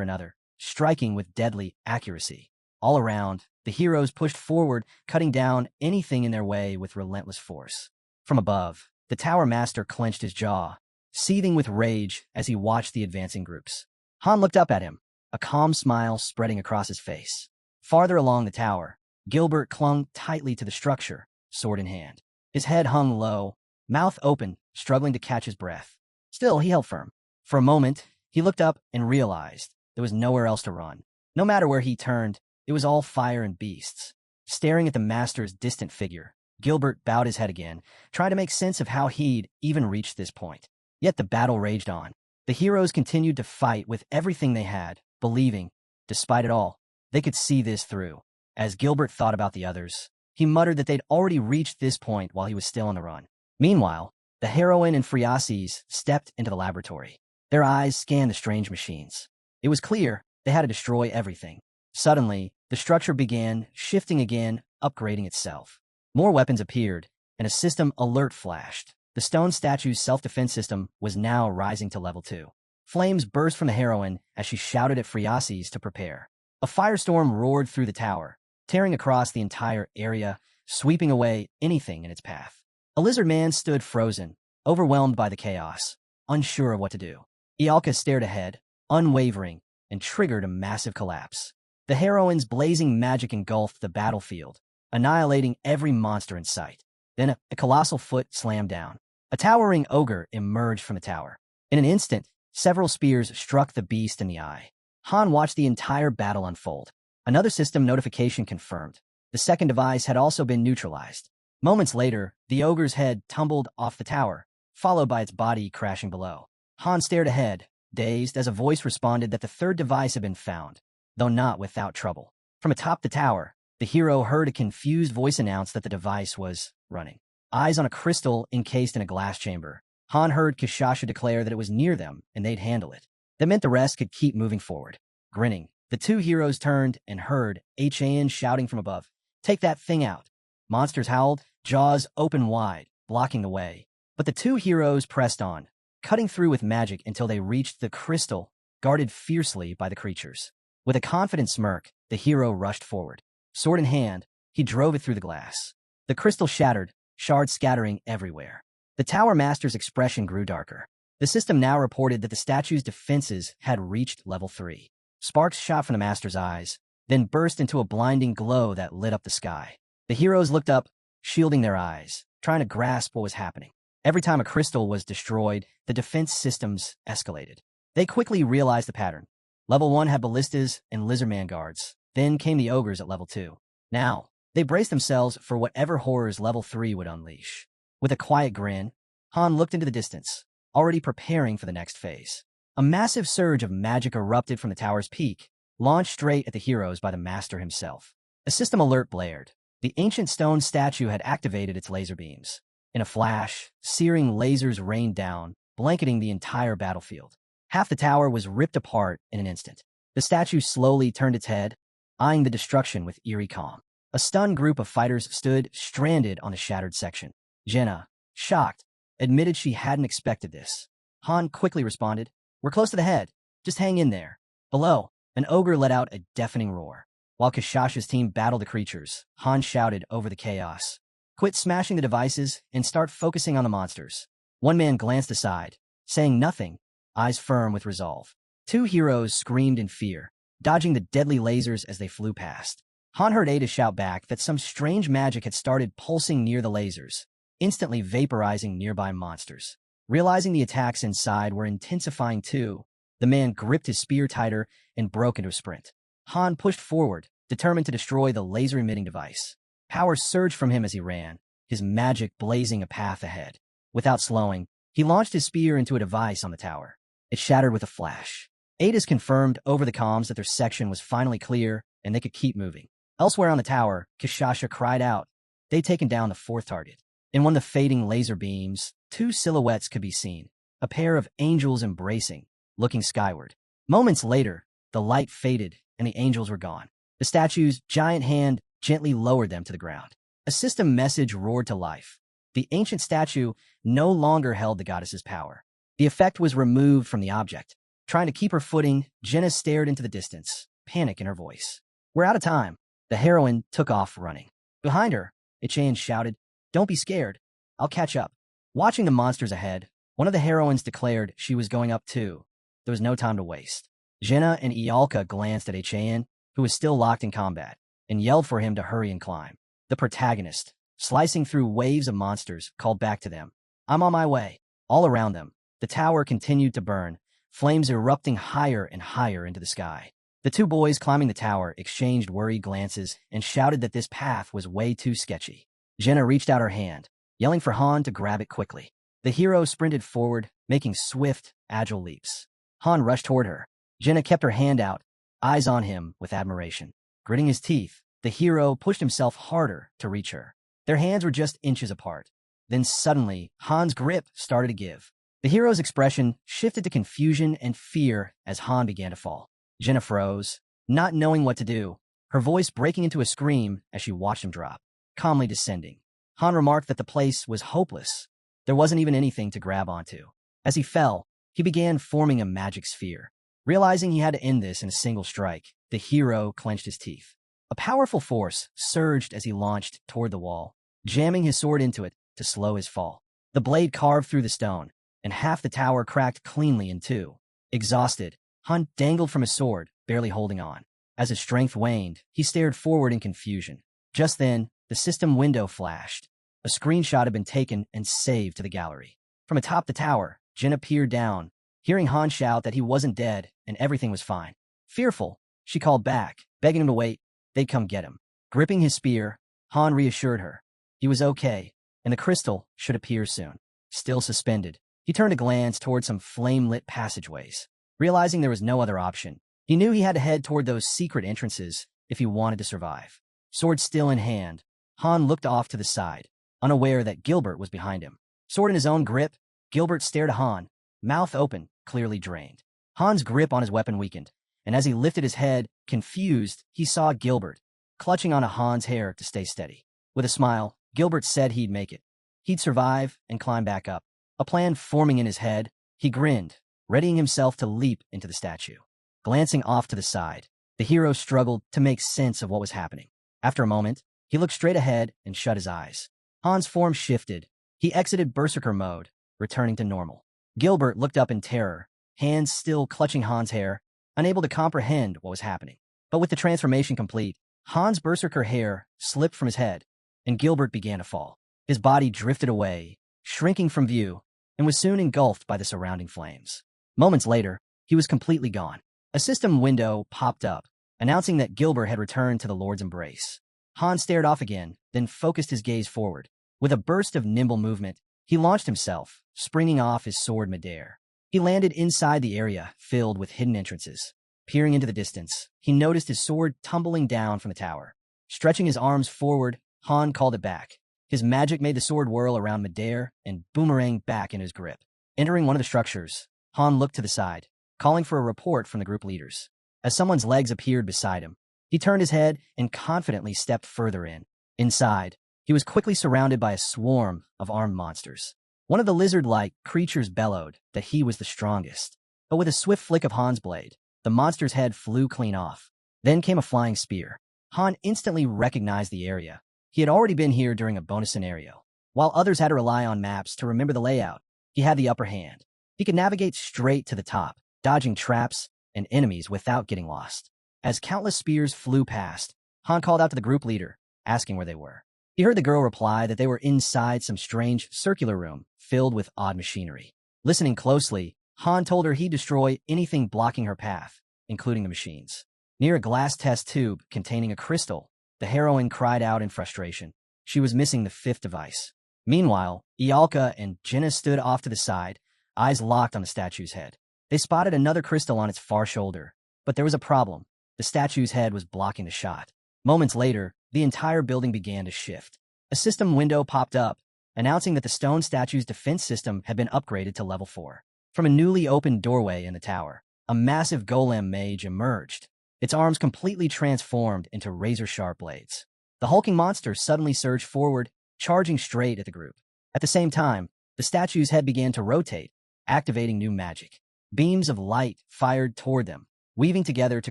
another, striking with deadly accuracy. All around, the heroes pushed forward, cutting down anything in their way with relentless force. From above, the Tower Master clenched his jaw, seething with rage as he watched the advancing groups. Han looked up at him, a calm smile spreading across his face. Farther along the tower, Gilbert clung tightly to the structure, sword in hand. His head hung low, mouth open, struggling to catch his breath. Still, he held firm. For a moment, he looked up and realized there was nowhere else to run. No matter where he turned, it was all fire and beasts. Staring at the master's distant figure, Gilbert bowed his head again, trying to make sense of how he'd even reached this point. Yet the battle raged on. The heroes continued to fight with everything they had, believing, despite it all, they could see this through. As Gilbert thought about the others, he muttered that they'd already reached this point while he was still on the run. Meanwhile, the heroine and Friases stepped into the laboratory. Their eyes scanned the strange machines. It was clear they had to destroy everything. Suddenly, the structure began shifting again, upgrading itself. More weapons appeared, and a system alert flashed. The stone statue's self-defense system was now rising to level 2. Flames burst from the heroine as she shouted at Friases to prepare. A firestorm roared through the tower, tearing across the entire area, sweeping away anything in its path. A lizard man stood frozen, overwhelmed by the chaos, unsure of what to do. Ialka stared ahead, unwavering, and triggered a massive collapse. The heroine's blazing magic engulfed the battlefield, annihilating every monster in sight. Then a colossal foot slammed down. A towering ogre emerged from the tower. In an instant, several spears struck the beast in the eye. Han watched the entire battle unfold. Another system notification confirmed. The second device had also been neutralized. Moments later, the ogre's head tumbled off the tower, followed by its body crashing below. Han stared ahead, dazed as a voice responded that the third device had been found, though not without trouble. From atop the tower, the hero heard a confused voice announce that the device was running. Eyes on a crystal encased in a glass chamber, Han heard Kishasha declare that it was near them and they'd handle it. That meant the rest could keep moving forward. Grinning, the two heroes turned and heard Han shouting from above, "Take that thing out." Monsters howled, jaws open wide, blocking the way. But the two heroes pressed on, cutting through with magic until they reached the crystal, guarded fiercely by the creatures. With a confident smirk, the hero rushed forward. Sword in hand, he drove it through the glass. The crystal shattered, shards scattering everywhere. The Tower Master's expression grew darker. The system now reported that the statue's defenses had reached level 3. Sparks shot from the Master's eyes, then burst into a blinding glow that lit up the sky. The heroes looked up, shielding their eyes, trying to grasp what was happening. Every time a crystal was destroyed, the defense systems escalated. They quickly realized the pattern. Level 1 had ballistas and lizardman guards. Then came the ogres at level 2. Now, they braced themselves for whatever horrors level 3 would unleash. With a quiet grin, Han looked into the distance, already preparing for the next phase. A massive surge of magic erupted from the tower's peak, launched straight at the heroes by the Master himself. A system alert blared. The ancient stone statue had activated its laser beams. In a flash, searing lasers rained down, blanketing the entire battlefield. Half the tower was ripped apart in an instant. The statue slowly turned its head, eyeing the destruction with eerie calm. A stunned group of fighters stood stranded on the shattered section. Jenna, shocked, admitted she hadn't expected this. Han quickly responded, "We're close to the head. Just hang in there." Below, an ogre let out a deafening roar. While Kishasha's team battled the creatures, Han shouted over the chaos, "Quit smashing the devices and start focusing on the monsters." One man glanced aside, saying nothing, eyes firm with resolve. Two heroes screamed in fear, dodging the deadly lasers as they flew past. Han heard Ada shout back that some strange magic had started pulsing near the lasers, instantly vaporizing nearby monsters. Realizing the attacks inside were intensifying too, the man gripped his spear tighter and broke into a sprint. Han pushed forward, determined to destroy the laser-emitting device. Power surged from him as he ran, his magic blazing a path ahead. Without slowing, he launched his spear into a device on the tower. It shattered with a flash. Ada's confirmed over the comms that their section was finally clear and they could keep moving. Elsewhere on the tower, Kishasha cried out. They'd taken down the fourth target. In one of the fading laser beams, two silhouettes could be seen, a pair of angels embracing, looking skyward. Moments later, the light faded and the angels were gone. The statue's giant hand gently lowered them to the ground. A system message roared to life. The ancient statue no longer held the goddess's power. The effect was removed from the object. Trying to keep her footing, Jenna stared into the distance, panic in her voice. We're out of time. The heroine took off running. Behind her, Ichayan shouted, Don't be scared. I'll catch up. Watching the monsters ahead, one of the heroines declared she was going up too. There was no time to waste. Jenna and Ialka glanced at Ichayan, who was still locked in combat, and yelled for him to hurry and climb. The protagonist, slicing through waves of monsters, called back to them. I'm on my way. All around them, the tower continued to burn, flames erupting higher and higher into the sky. The two boys climbing the tower exchanged worried glances and shouted that this path was way too sketchy. Jenna reached out her hand, yelling for Han to grab it quickly. The hero sprinted forward, making swift, agile leaps. Han rushed toward her. Jenna kept her hand out, eyes on him with admiration. Gritting his teeth, the hero pushed himself harder to reach her. Their hands were just inches apart. Then suddenly, Han's grip started to give. The hero's expression shifted to confusion and fear as Han began to fall. Jenna froze, not knowing what to do, her voice breaking into a scream as she watched him drop, calmly descending. Han remarked that the place was hopeless. There wasn't even anything to grab onto. As he fell, he began forming a magic sphere. Realizing he had to end this in a single strike, the hero clenched his teeth. A powerful force surged as he launched toward the wall, jamming his sword into it to slow his fall. The blade carved through the stone, and half the tower cracked cleanly in two. Exhausted, Han dangled from his sword, barely holding on. As his strength waned, he stared forward in confusion. Just then, the system window flashed. A screenshot had been taken and saved to the gallery. From atop the tower, Jenna peered down, hearing Han shout that he wasn't dead and everything was fine. Fearful, she called back, begging him to wait. They'd come get him. Gripping his spear, Han reassured her. He was okay, and the crystal should appear soon. Still suspended, he turned a glance toward some flame-lit passageways. Realizing there was no other option, he knew he had to head toward those secret entrances if he wanted to survive. Sword still in hand, Han looked off to the side, unaware that Gilbert was behind him. Sword in his own grip, Gilbert stared at Han, mouth open, clearly drained. Han's grip on his weapon weakened, and as he lifted his head, confused, he saw Gilbert, clutching onto Han's hair to stay steady. With a smile, Gilbert said he'd make it. He'd survive and climb back up. A plan forming in his head, he grinned, readying himself to leap into the statue. Glancing off to the side, the hero struggled to make sense of what was happening. After a moment, he looked straight ahead and shut his eyes. Han's form shifted. He exited berserker mode, returning to normal. Gilbert looked up in terror, hands still clutching Han's hair, unable to comprehend what was happening. But with the transformation complete, Han's berserker hair slipped from his head, and Gilbert began to fall. His body drifted away, shrinking from view, and was soon engulfed by the surrounding flames. Moments later, he was completely gone. A system window popped up, announcing that Gilbert had returned to the Lord's embrace. Han stared off again, then focused his gaze forward. With a burst of nimble movement, he launched himself, springing off his sword midair. He landed inside the area filled with hidden entrances. Peering into the distance, he noticed his sword tumbling down from the tower. Stretching his arms forward, Han called it back. His magic made the sword whirl around midair and boomerang back in his grip. Entering one of the structures, Han looked to the side, calling for a report from the group leaders. As someone's legs appeared beside him, he turned his head and confidently stepped further in. Inside, he was quickly surrounded by a swarm of armed monsters. One of the lizard-like creatures bellowed that he was the strongest. But with a swift flick of Han's blade, the monster's head flew clean off. Then came a flying spear. Han instantly recognized the area. He had already been here during a bonus scenario. While others had to rely on maps to remember the layout, he had the upper hand. He could navigate straight to the top, dodging traps and enemies without getting lost. As countless spears flew past, Han called out to the group leader, asking where they were. He heard the girl reply that they were inside some strange circular room filled with odd machinery. Listening closely, Han told her he'd destroy anything blocking her path, including the machines. Near a glass test tube containing a crystal, the heroine cried out in frustration. She was missing the fifth device. Meanwhile, Ialka and Jenna stood off to the side, eyes locked on the statue's head. They spotted another crystal on its far shoulder, but there was a problem. The statue's head was blocking the shot. Moments later, the entire building began to shift. A system window popped up, announcing that the stone statue's defense system had been upgraded to level 4. From a newly opened doorway in the tower, a massive golem mage emerged, its arms completely transformed into razor-sharp blades. The hulking monster suddenly surged forward, charging straight at the group. At the same time, the statue's head began to rotate, activating new magic. Beams of light fired toward them, weaving together to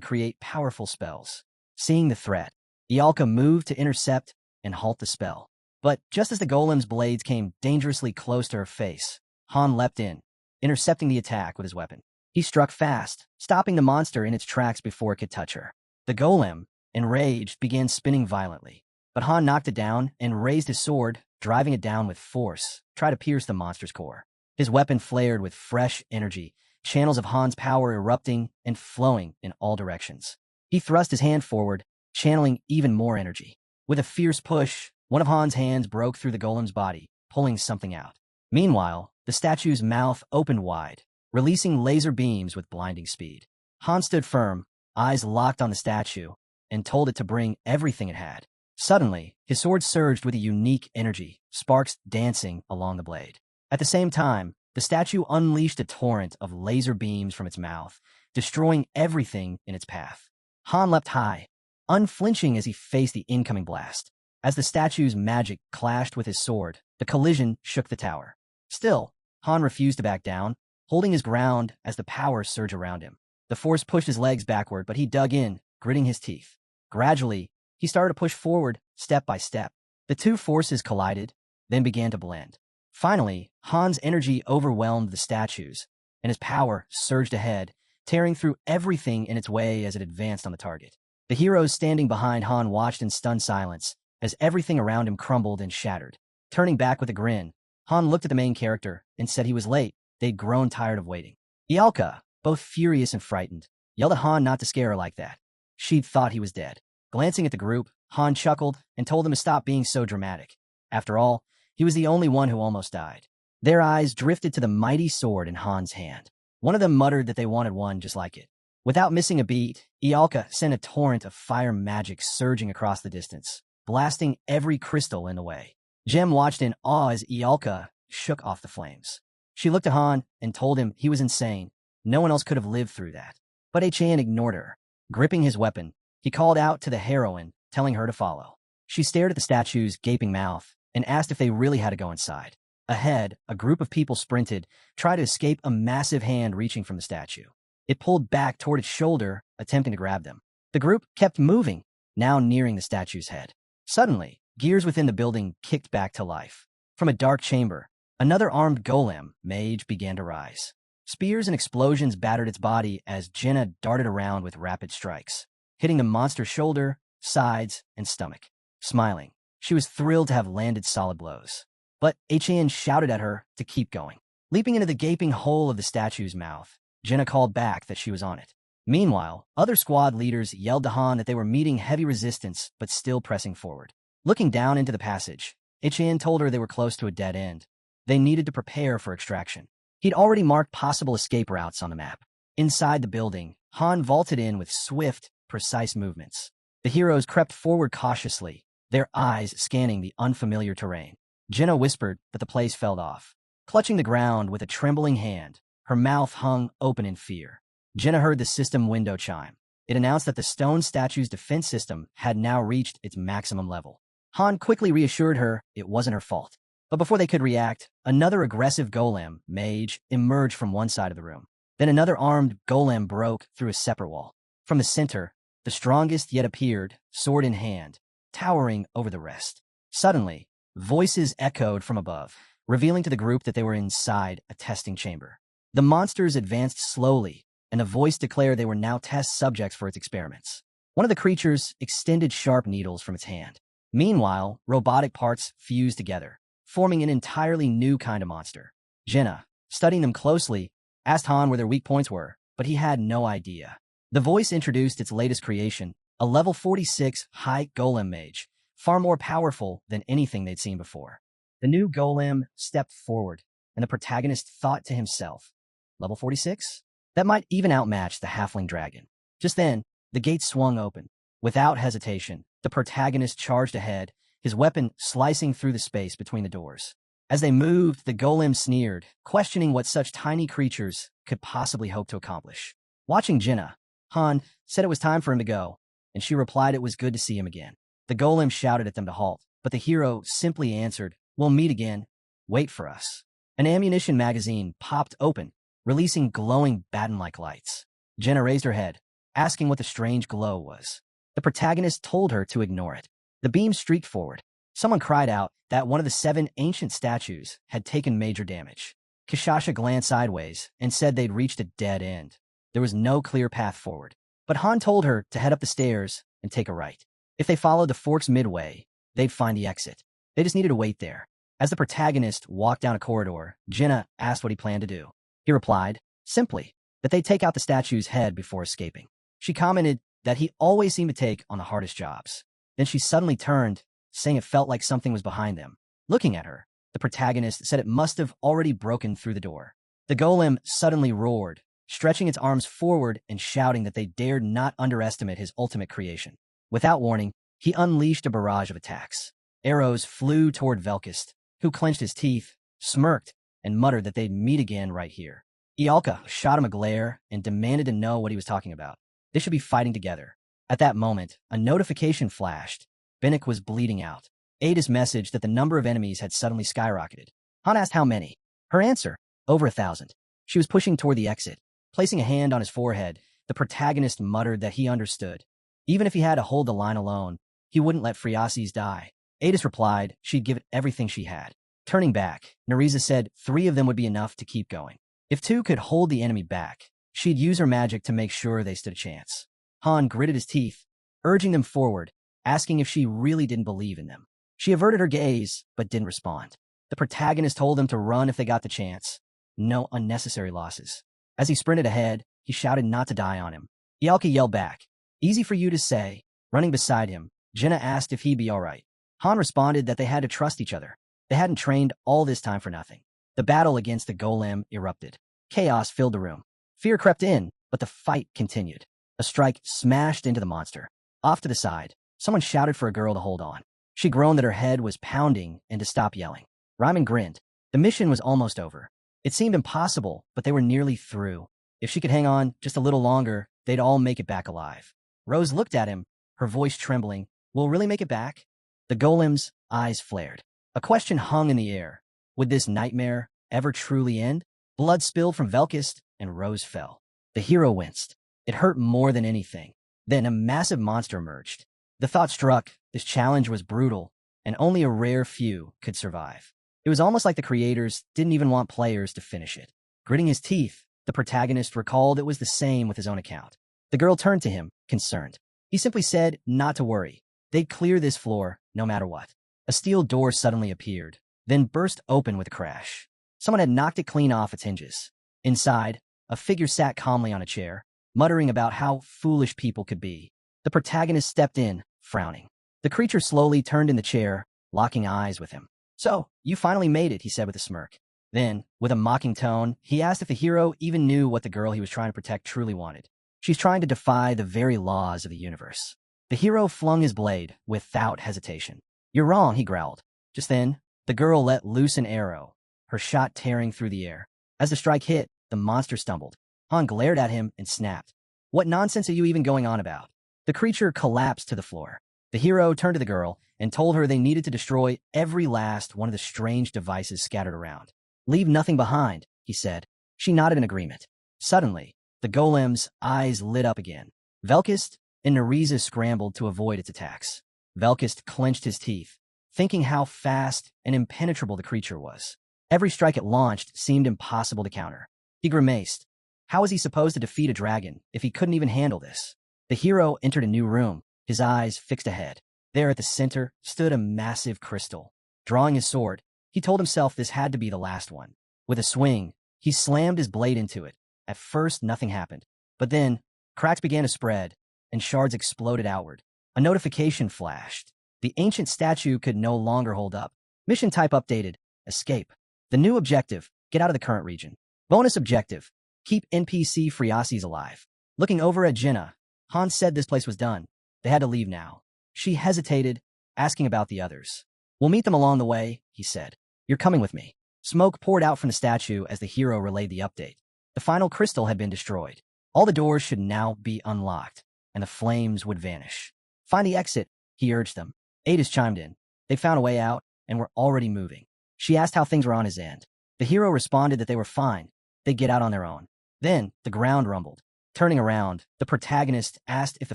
create powerful spells. Seeing the threat, Ialka moved to intercept and halt the spell. But just as the golem's blades came dangerously close to her face, Han leapt in, intercepting the attack with his weapon. He struck fast, stopping the monster in its tracks before it could touch her. The golem, enraged, began spinning violently. But Han knocked it down and raised his sword, driving it down with force, try to pierce the monster's core. His weapon flared with fresh energy, channels of Han's power erupting and flowing in all directions. He thrust his hand forward, channeling even more energy. With a fierce push, one of Han's hands broke through the golem's body, pulling something out. Meanwhile, the statue's mouth opened wide, releasing laser beams with blinding speed. Han stood firm, eyes locked on the statue, and told it to bring everything it had. Suddenly, his sword surged with a unique energy, sparks dancing along the blade. At the same time, the statue unleashed a torrent of laser beams from its mouth, destroying everything in its path. Han leapt high, unflinching as he faced the incoming blast. As the statue's magic clashed with his sword, the collision shook the tower. Still, Han refused to back down, holding his ground as the power surged around him. The force pushed his legs backward, but he dug in, gritting his teeth. Gradually, he started to push forward, step by step. The two forces collided, then began to blend. Finally, Han's energy overwhelmed the statues, and his power surged ahead, tearing through everything in its way as it advanced on the target. The heroes standing behind Han watched in stunned silence as everything around him crumbled and shattered. Turning back with a grin, Han looked at the main character and said he was late. They'd grown tired of waiting. Ialka, both furious and frightened, yelled at Han not to scare her like that. She'd thought he was dead. Glancing at the group, Han chuckled and told them to stop being so dramatic. After all, he was the only one who almost died. Their eyes drifted to the mighty sword in Han's hand. One of them muttered that they wanted one just like it. Without missing a beat, Ialka sent a torrent of fire magic surging across the distance, blasting every crystal in the way. Jem watched in awe as Ialka shook off the flames. She looked at Han and told him he was insane. No one else could have lived through that. But Achan ignored her. Gripping his weapon, he called out to the heroine, telling her to follow. She stared at the statue's gaping mouth and asked if they really had to go inside. Ahead, a group of people sprinted, trying to escape a massive hand reaching from the statue. It pulled back toward its shoulder, attempting to grab them. The group kept moving, now nearing the statue's head. Suddenly, gears within the building kicked back to life. From a dark chamber, another armed golem mage began to rise. Spears and explosions battered its body as Jenna darted around with rapid strikes, hitting the monster's shoulder, sides, and stomach. Smiling, she was thrilled to have landed solid blows. But Achan shouted at her to keep going. Leaping into the gaping hole of the statue's mouth, Jenna called back that she was on it. Meanwhile, other squad leaders yelled to Han that they were meeting heavy resistance but still pressing forward. Looking down into the passage, Achan told her they were close to a dead end. They needed to prepare for extraction. He'd already marked possible escape routes on the map. Inside the building, Han vaulted in with swift, precise movements. The heroes crept forward cautiously, their eyes scanning the unfamiliar terrain. Jenna whispered that the place fell off. Clutching the ground with a trembling hand, her mouth hung open in fear. Jenna heard the system window chime. It announced that the stone statue's defense system had now reached its maximum level. Han quickly reassured her it wasn't her fault. But before they could react, another aggressive golem, mage, emerged from one side of the room. Then another armed golem broke through a separate wall. From the center, the strongest yet appeared, sword in hand, towering over the rest. Suddenly, voices echoed from above, revealing to the group that they were inside a testing chamber. The monsters advanced slowly, and a voice declared they were now test subjects for its experiments. One of the creatures extended sharp needles from its hand. Meanwhile, robotic parts fused together, forming an entirely new kind of monster. Jenna, studying them closely, asked Han where their weak points were, but he had no idea. The voice introduced its latest creation, a level 46 high golem mage, far more powerful than anything they'd seen before. The new golem stepped forward, and the protagonist thought to himself, level 46? That might even outmatch the halfling dragon. Just then, the gate swung open. Without hesitation, the protagonist charged ahead, his weapon slicing through the space between the doors. As they moved, the golem sneered, questioning what such tiny creatures could possibly hope to accomplish. Watching Jenna, Han said it was time for him to go, and she replied it was good to see him again. The golem shouted at them to halt, but the hero simply answered, "We'll meet again. Wait for us." An ammunition magazine popped open, releasing glowing baton-like lights. Jenna raised her head, asking what the strange glow was. The protagonist told her to ignore it. The beam streaked forward. Someone cried out that one of the 7 ancient statues had taken major damage. Kishasha glanced sideways and said they'd reached a dead end. There was no clear path forward. But Han told her to head up the stairs and take a right. If they followed the forks midway, they'd find the exit. They just needed to wait there. As the protagonist walked down a corridor, Jenna asked what he planned to do. He replied, simply, that they'd take out the statue's head before escaping. She commented that he always seemed to take on the hardest jobs. Then she suddenly turned, saying it felt like something was behind them. Looking at her, the protagonist said it must have already broken through the door. The golem suddenly roared, stretching its arms forward and shouting that they dared not underestimate his ultimate creation. Without warning, he unleashed a barrage of attacks. Arrows flew toward Velkist, who clenched his teeth, smirked, and muttered that they'd meet again right here. Ialka shot him a glare and demanded to know what he was talking about. They should be fighting together. At that moment, a notification flashed. Binnick was bleeding out. Ada's message that the number of enemies had suddenly skyrocketed. Han asked how many. Her answer, over 1,000. She was pushing toward the exit. Placing a hand on his forehead, the protagonist muttered that he understood. Even if he had to hold the line alone, he wouldn't let Friasis die. Adis replied she'd give it everything she had. Turning back, Nariza said 3 of them would be enough to keep going. If 2 could hold the enemy back, she'd use her magic to make sure they stood a chance. Han gritted his teeth, urging them forward, asking if she really didn't believe in them. She averted her gaze, but didn't respond. The protagonist told them to run if they got the chance. No unnecessary losses. As he sprinted ahead, he shouted not to die on him. Ialka yelled back, "Easy for you to say." Running beside him, Jenna asked if he'd be all right. Han responded that they had to trust each other. They hadn't trained all this time for nothing. The battle against the golem erupted. Chaos filled the room. Fear crept in, but the fight continued. A strike smashed into the monster. Off to the side, someone shouted for a girl to hold on. She groaned that her head was pounding and to stop yelling. Ryman grinned. The mission was almost over. It seemed impossible, but they were nearly through. If she could hang on just a little longer, they'd all make it back alive. Rose looked at him, her voice trembling. "We'll really make it back?" The golem's eyes flared. A question hung in the air. Would this nightmare ever truly end? Blood spilled from Velkist, and Rose fell. The hero winced. It hurt more than anything. Then a massive monster emerged. The thought struck, this challenge was brutal, and only a rare few could survive. It was almost like the creators didn't even want players to finish it. Gritting his teeth, the protagonist recalled it was the same with his own account. The girl turned to him, concerned. He simply said not to worry. They'd clear this floor, no matter what. A steel door suddenly appeared, then burst open with a crash. Someone had knocked it clean off its hinges. Inside, a figure sat calmly on a chair, muttering about how foolish people could be. The protagonist stepped in, frowning. The creature slowly turned in the chair, locking eyes with him. "So, you finally made it," he said with a smirk. Then, with a mocking tone, he asked if the hero even knew what the girl he was trying to protect truly wanted. "She's trying to defy the very laws of the universe." The hero flung his blade without hesitation. "You're wrong," he growled. Just then, the girl let loose an arrow, her shot tearing through the air. As the strike hit, the monster stumbled. Han glared at him and snapped. "What nonsense are you even going on about?" The creature collapsed to the floor. The hero turned to the girl and told her they needed to destroy every last one of the strange devices scattered around. "Leave nothing behind," he said. She nodded in agreement. Suddenly, the golem's eyes lit up again. Velkist and Nariza scrambled to avoid its attacks. Velkist clenched his teeth, thinking how fast and impenetrable the creature was. Every strike it launched seemed impossible to counter. He grimaced. How was he supposed to defeat a dragon if he couldn't even handle this? The hero entered a new room, his eyes fixed ahead. There at the center stood a massive crystal. Drawing his sword, he told himself this had to be the last one. With a swing, he slammed his blade into it. At first, nothing happened. But then, cracks began to spread, and shards exploded outward. A notification flashed. The ancient statue could no longer hold up. Mission type updated. Escape. The new objective, get out of the current region. Bonus objective, keep NPC Friasis alive. Looking over at Jenna, Hans said this place was done. They had to leave now. She hesitated, asking about the others. We'll meet them along the way, he said. You're coming with me. Smoke poured out from the statue as the hero relayed the update. The final crystal had been destroyed. All the doors should now be unlocked, and the flames would vanish. Find the exit, he urged them. Adis chimed in. They found a way out, and were already moving. She asked how things were on his end. The hero responded that they were fine. They'd get out on their own. Then, the ground rumbled. Turning around, the protagonist asked if the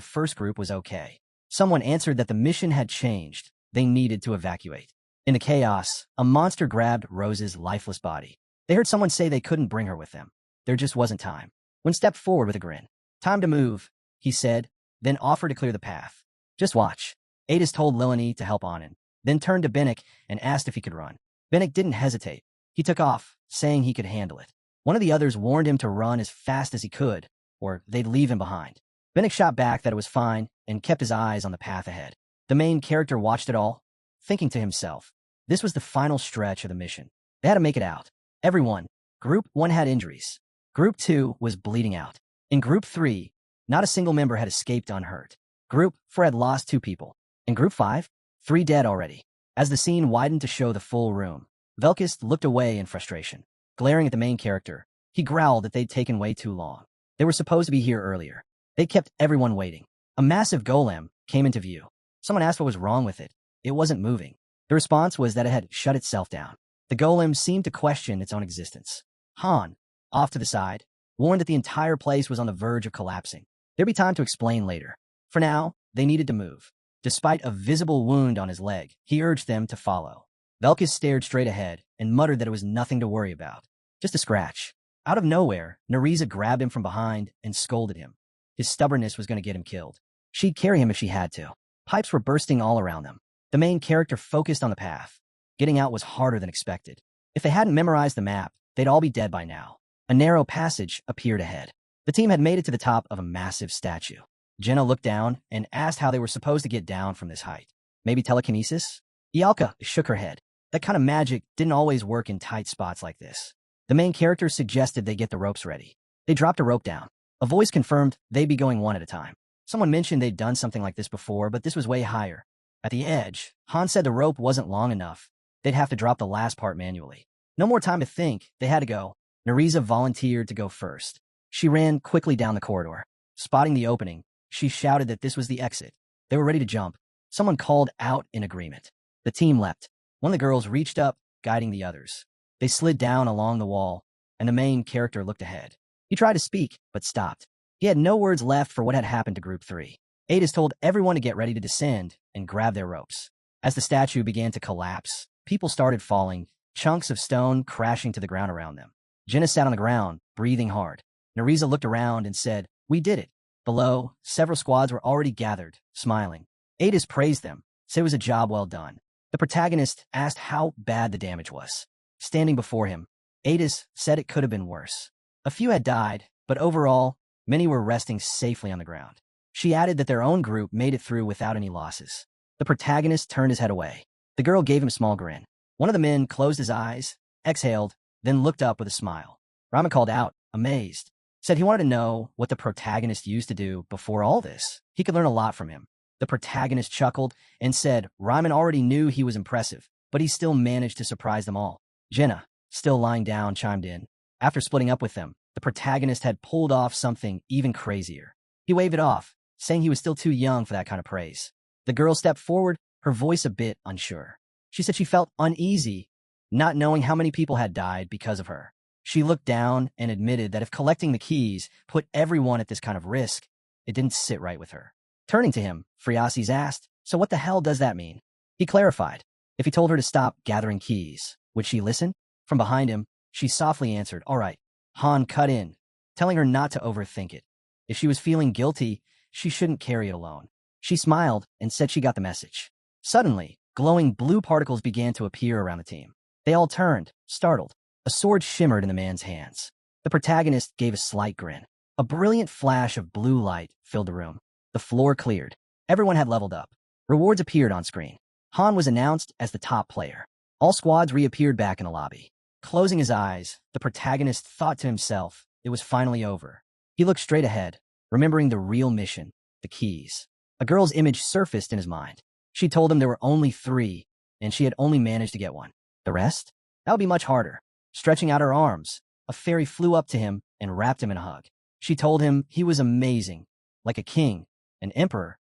first group was okay. Someone answered that the mission had changed. They needed to evacuate. In the chaos, a monster grabbed Rose's lifeless body. They heard someone say they couldn't bring her with them. There just wasn't time. One stepped forward with a grin. Time to move, he said, then offered to clear the path. Just watch. Adis told Lilani to help Anand, then turned to Bennick and asked if he could run. Bennick didn't hesitate. He took off, saying he could handle it. One of the others warned him to run as fast as he could, or they'd leave him behind. Bennick shot back that it was fine and kept his eyes on the path ahead. The main character watched it all, thinking to himself, this was the final stretch of the mission. They had to make it out. Everyone. Group 1 had injuries. Group 2 was bleeding out. In Group 3, not a single member had escaped unhurt. Group 4 had lost 2 people. In Group 5, 3 dead already. As the scene widened to show the full room, Velkist looked away in frustration. Glaring at the main character, he growled that they'd taken way too long. They were supposed to be here earlier. They kept everyone waiting. A massive golem came into view. Someone asked what was wrong with it. It wasn't moving. The response was that it had shut itself down. The golem seemed to question its own existence. Han, off to the side, warned that the entire place was on the verge of collapsing. There'd be time to explain later. For now, they needed to move. Despite a visible wound on his leg, he urged them to follow. Velkis stared straight ahead and muttered that it was nothing to worry about. Just a scratch. Out of nowhere, Nereza grabbed him from behind and scolded him. His stubbornness was going to get him killed. She'd carry him if she had to. Pipes were bursting all around them. The main character focused on the path. Getting out was harder than expected. If they hadn't memorized the map, they'd all be dead by now. A narrow passage appeared ahead. The team had made it to the top of a massive statue. Jenna looked down and asked how they were supposed to get down from this height. Maybe telekinesis? Ialka shook her head. That kind of magic didn't always work in tight spots like this. The main character suggested they get the ropes ready. They dropped a rope down. A voice confirmed they'd be going one at a time. Someone mentioned they'd done something like this before, but this was way higher. At the edge, Han said the rope wasn't long enough. They'd have to drop the last part manually. No more time to think. They had to go. Nereza volunteered to go first. She ran quickly down the corridor. Spotting the opening, she shouted that this was the exit. They were ready to jump. Someone called out in agreement. The team leapt. One of the girls reached up, guiding the others. They slid down along the wall, and the main character looked ahead. He tried to speak, but stopped. He had no words left for what had happened to Group 3. Adis told everyone to get ready to descend and grab their ropes. As the statue began to collapse, people started falling, chunks of stone crashing to the ground around them. Jenna sat on the ground, breathing hard. Nereza looked around and said, "We did it." Below, several squads were already gathered, smiling. Adis praised them, said it was a job well done. The protagonist asked how bad the damage was. Standing before him, Adis said it could have been worse. A few had died, but overall, many were resting safely on the ground. She added that their own group made it through without any losses. The protagonist turned his head away. The girl gave him a small grin. One of the men closed his eyes, exhaled, then looked up with a smile. Raman called out, amazed. Said he wanted to know what the protagonist used to do before all this. He could learn a lot from him. The protagonist chuckled and said Ryman already knew he was impressive, but he still managed to surprise them all. Jenna, still lying down, chimed in. After splitting up with them, the protagonist had pulled off something even crazier. He waved it off, saying he was still too young for that kind of praise. The girl stepped forward, her voice a bit unsure. She said she felt uneasy, not knowing how many people had died because of her. She looked down and admitted that if collecting the keys put everyone at this kind of risk, it didn't sit right with her. Turning to him, Friasis asked, "So what the hell does that mean?" He clarified. If he told her to stop gathering keys, would she listen? From behind him, she softly answered, "All right." Han cut in, telling her not to overthink it. If she was feeling guilty, she shouldn't carry it alone. She smiled and said she got the message. Suddenly, glowing blue particles began to appear around the team. They all turned, startled. A sword shimmered in the man's hands. The protagonist gave a slight grin. A brilliant flash of blue light filled the room. The floor cleared. Everyone had leveled up. Rewards appeared on screen. Han was announced as the top player. All squads reappeared back in the lobby. Closing his eyes, the protagonist thought to himself, it was finally over. He looked straight ahead, remembering the real mission, the keys. A girl's image surfaced in his mind. She told him there were only 3, and she had only managed to get one. The rest? That would be much harder. Stretching out her arms, a fairy flew up to him and wrapped him in a hug. She told him he was amazing, like a king, an emperor,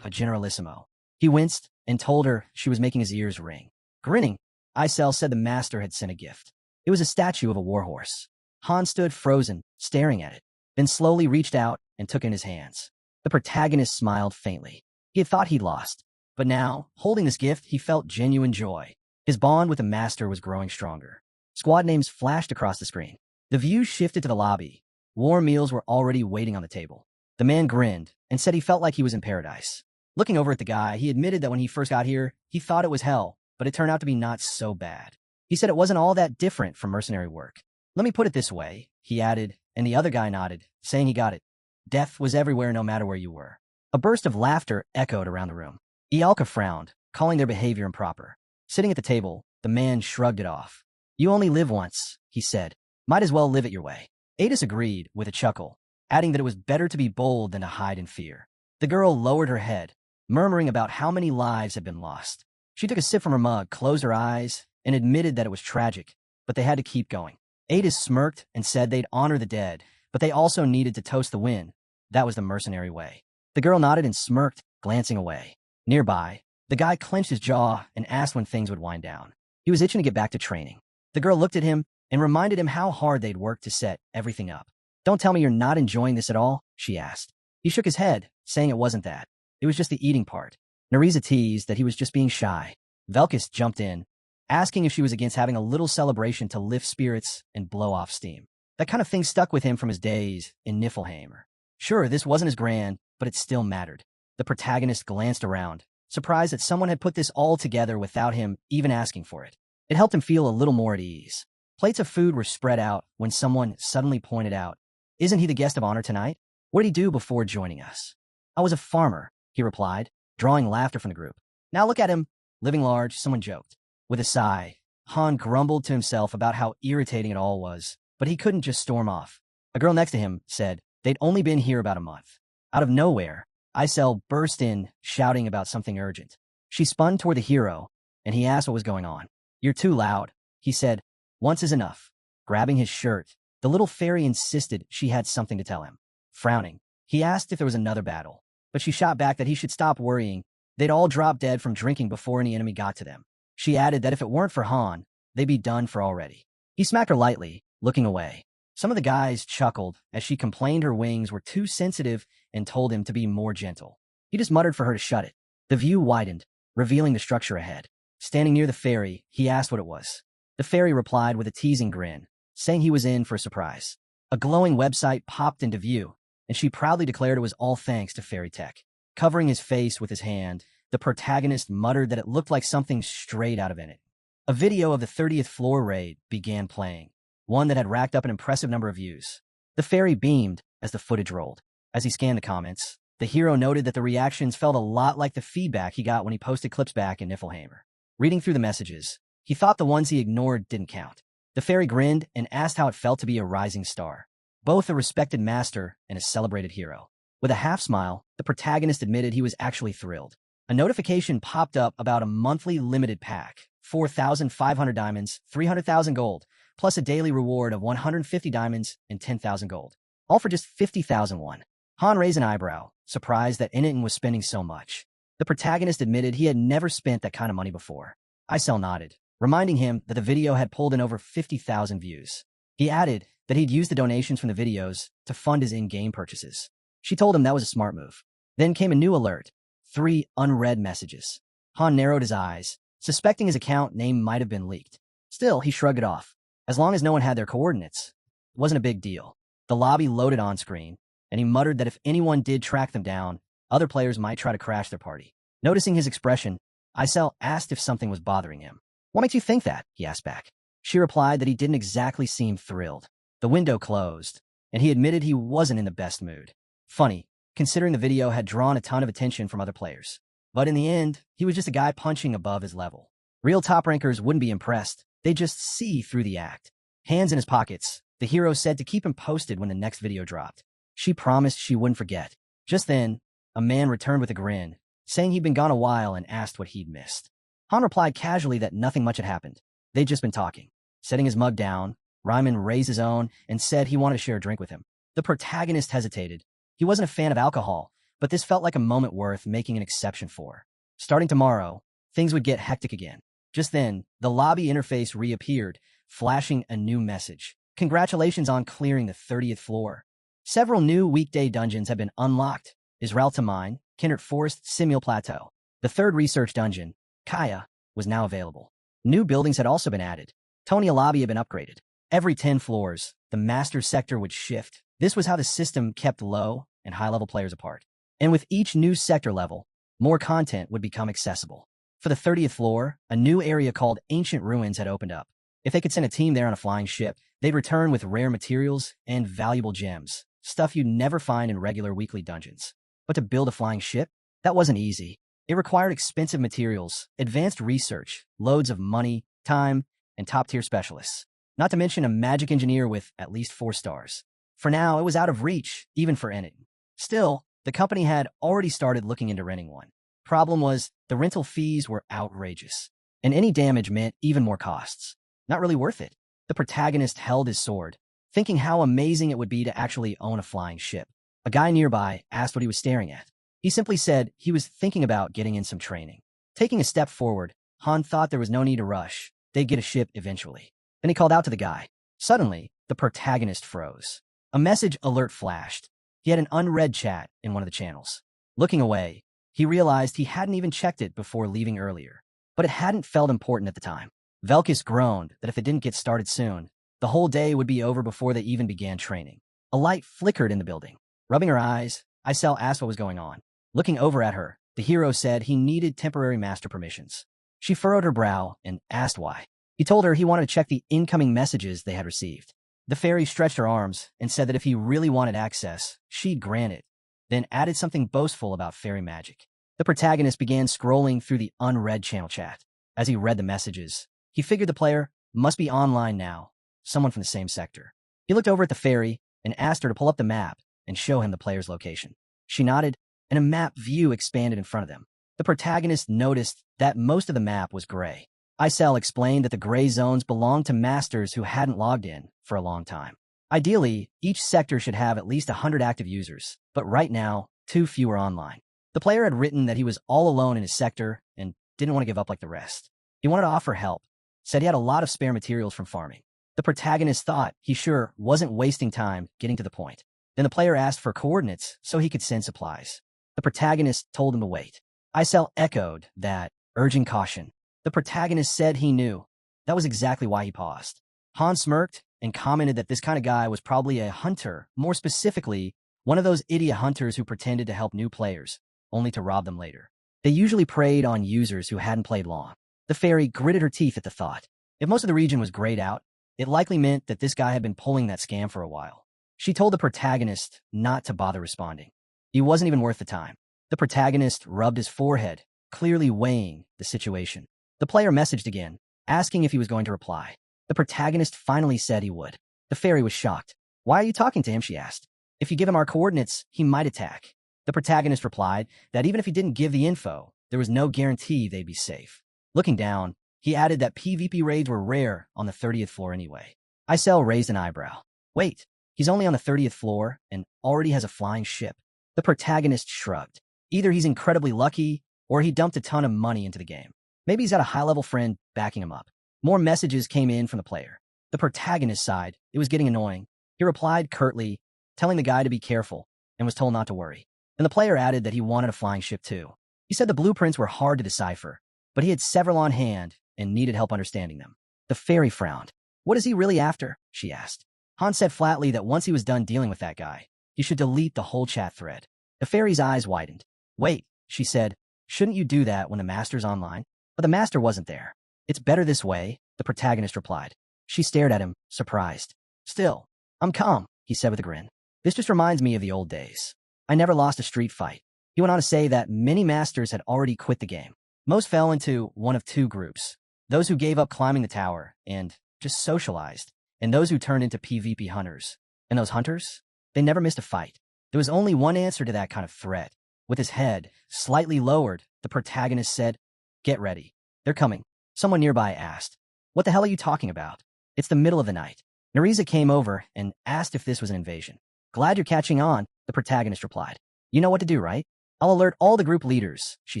a generalissimo. He winced and told her she was making his ears ring. Grinning, Isel said the master had sent a gift. It was a statue of a warhorse. Han stood frozen, staring at it, then slowly reached out and took it in his hands. The protagonist smiled faintly. He had thought he'd lost, but now, holding this gift, he felt genuine joy. His bond with the master was growing stronger. Squad names flashed across the screen. The view shifted to the lobby. Warm meals were already waiting on the table. The man grinned and said he felt like he was in paradise. Looking over at the guy, he admitted that when he first got here, he thought it was hell, but it turned out to be not so bad. He said it wasn't all that different from mercenary work. Let me put it this way, he added, and the other guy nodded, saying he got it. Death was everywhere no matter where you were. A burst of laughter echoed around the room. Ialka frowned, calling their behavior improper. Sitting at the table, the man shrugged it off. You only live once, he said. Might as well live it your way. Adis agreed with a chuckle, adding that it was better to be bold than to hide in fear. The girl lowered her head, murmuring about how many lives had been lost. She took a sip from her mug, closed her eyes, and admitted that it was tragic, but they had to keep going. Adis smirked and said they'd honor the dead, but they also needed to toast the win. That was the mercenary way. The girl nodded and smirked, glancing away. Nearby, the guy clenched his jaw and asked when things would wind down. He was itching to get back to training. The girl looked at him and reminded him how hard they'd worked to set everything up. Don't tell me you're not enjoying this at all, she asked. He shook his head, saying it wasn't that. It was just the eating part. Nereza teased that he was just being shy. Velkis jumped in, asking if she was against having a little celebration to lift spirits and blow off steam. That kind of thing stuck with him from his days in Niflheim. Sure, this wasn't as grand, but it still mattered. The protagonist glanced around, surprised that someone had put this all together without him even asking for it. It helped him feel a little more at ease. Plates of food were spread out when someone suddenly pointed out, "Isn't he the guest of honor tonight? What did he do before joining us?" "I was a farmer," he replied, drawing laughter from the group. "Now look at him, living large," someone joked. With a sigh, Han grumbled to himself about how irritating it all was, but he couldn't just storm off. A girl next to him said they'd only been here about a month. Out of nowhere, Isel burst in, shouting about something urgent. She spun toward the hero, and he asked what was going on. "You're too loud," he said. "Once is enough." Grabbing his shirt, the little fairy insisted she had something to tell him. Frowning, he asked if there was another battle, but she shot back that he should stop worrying. They'd all drop dead from drinking before any enemy got to them. She added that if it weren't for Han, they'd be done for already. He smacked her lightly, looking away. Some of the guys chuckled as she complained her wings were too sensitive and told him to be more gentle. He just muttered for her to shut it. The view widened, revealing the structure ahead. Standing near the fairy, he asked what it was. The fairy replied with a teasing grin, saying he was in for a surprise. A glowing website popped into view, and she proudly declared it was all thanks to fairy tech. Covering his face with his hand, the protagonist muttered that it looked like something straight out of it. A video of the 30th floor raid began playing, one that had racked up an impressive number of views. The fairy beamed as the footage rolled. As he scanned the comments, the hero noted that the reactions felt a lot like the feedback he got when he posted clips back in Niflheim. Reading through the messages, he thought the ones he ignored didn't count. The fairy grinned and asked how it felt to be a rising star, both a respected master and a celebrated hero. With a half smile, the protagonist admitted he was actually thrilled. A notification popped up about a monthly limited pack, 4,500 diamonds, 300,000 gold, plus a daily reward of 150 diamonds and 10,000 gold, all for just 50,000 won. Han raised an eyebrow, surprised that Ineton was spending so much. The protagonist admitted he had never spent that kind of money before. Isel nodded, reminding him that the video had pulled in over 50,000 views. He added that he'd used the donations from the videos to fund his in-game purchases. She told him that was a smart move. Then came a new alert. 3 unread messages. Han narrowed his eyes, suspecting his account name might have been leaked. Still, he shrugged it off. As long as no one had their coordinates, it wasn't a big deal. The lobby loaded on screen, and he muttered that if anyone did track them down, other players might try to crash their party. Noticing his expression, Isel asked if something was bothering him. "What makes you think that?" he asked back. She replied that he didn't exactly seem thrilled. The window closed, and he admitted he wasn't in the best mood. Funny, considering the video had drawn a ton of attention from other players. But in the end, he was just a guy punching above his level. Real top rankers wouldn't be impressed. They'd just see through the act. Hands in his pockets, the hero said to keep him posted when the next video dropped. She promised she wouldn't forget. Just then, a man returned with a grin, saying he'd been gone a while and asked what he'd missed. Han replied casually that nothing much had happened. They'd just been talking. Setting his mug down, Ryman raised his own and said he wanted to share a drink with him. The protagonist hesitated. He wasn't a fan of alcohol, but this felt like a moment worth making an exception for. Starting tomorrow, things would get hectic again. Just then, the lobby interface reappeared, flashing a new message. "Congratulations on clearing the 30th floor. Several new weekday dungeons have been unlocked. Israel to Mine, Kindred Forest, Simul Plateau. The third research dungeon, Kaya, was now available. New buildings had also been added. Tonia Lobby had been upgraded. Every 10 floors, the master sector would shift. This was how the system kept low and high-level players apart. And with each new sector level, more content would become accessible. For the 30th floor, a new area called Ancient Ruins had opened up. If they could send a team there on a flying ship, they'd return with rare materials and valuable gems, stuff you'd never find in regular weekly dungeons. But to build a flying ship? That wasn't easy. It required expensive materials, advanced research, loads of money, time, and top-tier specialists. Not to mention a magic engineer with at least 4 stars. For now, it was out of reach, even for Enid. Still, the company had already started looking into renting one. Problem was, the rental fees were outrageous, and any damage meant even more costs. Not really worth it. The protagonist held his sword, thinking how amazing it would be to actually own a flying ship. A guy nearby asked what he was staring at. He simply said he was thinking about getting in some training. Taking a step forward, Han thought there was no need to rush. They'd get a ship eventually. Then he called out to the guy. Suddenly, the protagonist froze. A message alert flashed. He had an unread chat in one of the channels. Looking away, he realized he hadn't even checked it before leaving earlier. But it hadn't felt important at the time. Velkis groaned that if they didn't get started soon, the whole day would be over before they even began training. A light flickered in the building. Rubbing her eyes, Isel asked what was going on. Looking over at her, the hero said he needed temporary master permissions. She furrowed her brow and asked why. He told her he wanted to check the incoming messages they had received. The fairy stretched her arms and said that if he really wanted access, she'd grant it, then added something boastful about fairy magic. The protagonist began scrolling through the unread channel chat. As he read the messages, he figured the player must be online now, someone from the same sector. He looked over at the fairy and asked her to pull up the map and show him the player's location. She nodded, and a map view expanded in front of them. The protagonist noticed that most of the map was gray. Isel explained that the gray zones belonged to masters who hadn't logged in for a long time. Ideally, each sector should have at least 100 active users, but right now, too few are online. The player had written that he was all alone in his sector and didn't want to give up like the rest. He wanted to offer help, said he had a lot of spare materials from farming. The protagonist thought he sure wasn't wasting time getting to the point. Then the player asked for coordinates so he could send supplies. The protagonist told him to wait. Isel echoed that, urging caution. The protagonist said he knew. That was exactly why he paused. Han smirked and commented that this kind of guy was probably a hunter, more specifically, one of those idiot hunters who pretended to help new players, only to rob them later. They usually preyed on users who hadn't played long. The fairy gritted her teeth at the thought. If most of the region was grayed out, it likely meant that this guy had been pulling that scam for a while. She told the protagonist not to bother responding. He wasn't even worth the time. The protagonist rubbed his forehead, clearly weighing the situation. The player messaged again, asking if he was going to reply. The protagonist finally said he would. The fairy was shocked. "Why are you talking to him?" she asked. "If you give him our coordinates, he might attack." The protagonist replied that even if he didn't give the info, there was no guarantee they'd be safe. Looking down, he added that PvP raids were rare on the 30th floor anyway. Isel raised an eyebrow. Wait, he's only on the 30th floor and already has a flying ship. The protagonist shrugged. Either he's incredibly lucky, or he dumped a ton of money into the game. Maybe he's got a high-level friend backing him up. More messages came in from the player. The protagonist sighed. It was getting annoying. He replied curtly, telling the guy to be careful, and was told not to worry. And the player added that he wanted a flying ship too. He said the blueprints were hard to decipher, but he had several on hand and needed help understanding them. The fairy frowned. "What is he really after?" she asked. Han said flatly that once he was done dealing with that guy, You should delete the whole chat thread. The fairy's eyes widened. Wait, she said. Shouldn't you do that when the master's online? But the master wasn't there. It's better this way, the protagonist replied. She stared at him, surprised. Still, I'm calm, he said with a grin. This just reminds me of the old days. I never lost a street fight. He went on to say that many masters had already quit the game. Most fell into one of two groups. Those who gave up climbing the tower and just socialized, and those who turned into PvP hunters. And those hunters? They never missed a fight. There was only one answer to that kind of threat. With his head slightly lowered, the protagonist said, "Get ready. They're coming." Someone nearby asked, "What the hell are you talking about?" "It's the middle of the night." Nereza came over and asked if this was an invasion. "Glad you're catching on," the protagonist replied. "You know what to do, right?" "I'll alert all the group leaders," she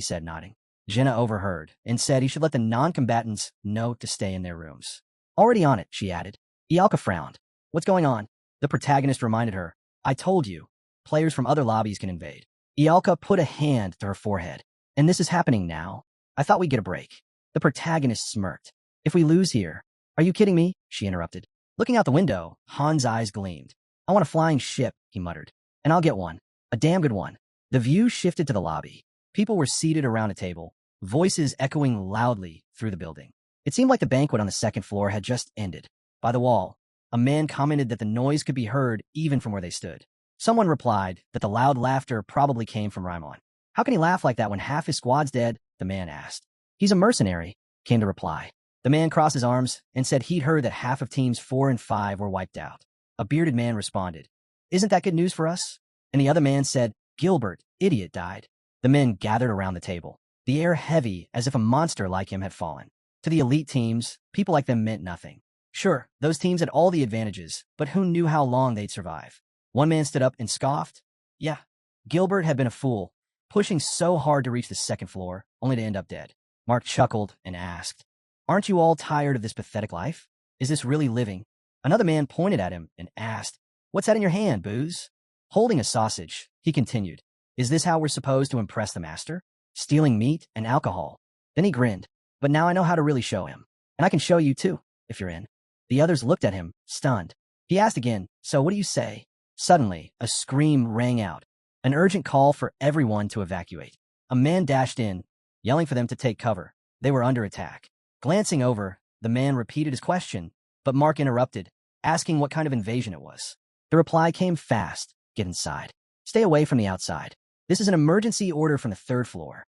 said, nodding. Jenna overheard and said he should let the non-combatants know to stay in their rooms. "Already on it," she added. Ialka frowned. "What's going on?" The protagonist reminded her. "I told you. Players from other lobbies can invade." Ialka put a hand to her forehead. "And this is happening now? I thought we'd get a break." The protagonist smirked. "If we lose here..." "Are you kidding me?" she interrupted. Looking out the window, Han's eyes gleamed. "I want a flying ship," he muttered. "And I'll get one. A damn good one." The view shifted to the lobby. People were seated around a table, voices echoing loudly through the building. It seemed like the banquet on the second floor had just ended. By the wall, a man commented that the noise could be heard even from where they stood. Someone replied that the loud laughter probably came from Raimon. "How can he laugh like that when half his squad's dead?" the man asked. "He's a mercenary," came the reply. The man crossed his arms and said he'd heard that half of teams 4 and 5 were wiped out. A bearded man responded, "Isn't that good news for us?" And the other man said, "Gilbert, idiot, died." The men gathered around the table, the air heavy as if a monster like him had fallen. To the elite teams, people like them meant nothing. Sure, those teams had all the advantages, but who knew how long they'd survive? One man stood up and scoffed. Yeah, Gilbert had been a fool, pushing so hard to reach the second floor, only to end up dead. Mark chuckled and asked, "Aren't you all tired of this pathetic life? Is this really living?" Another man pointed at him and asked, "What's that in your hand, Booze?" Holding a sausage, he continued, "Is this how we're supposed to impress the master? Stealing meat and alcohol." Then he grinned, "But now I know how to really show him. And I can show you too, if you're in." The others looked at him, stunned. He asked again, "So what do you say?" Suddenly, a scream rang out, an urgent call for everyone to evacuate. A man dashed in, yelling for them to take cover. They were under attack. Glancing over, the man repeated his question, but Mark interrupted, asking what kind of invasion it was. The reply came fast, "Get inside. Stay away from the outside. This is an emergency order from the third floor."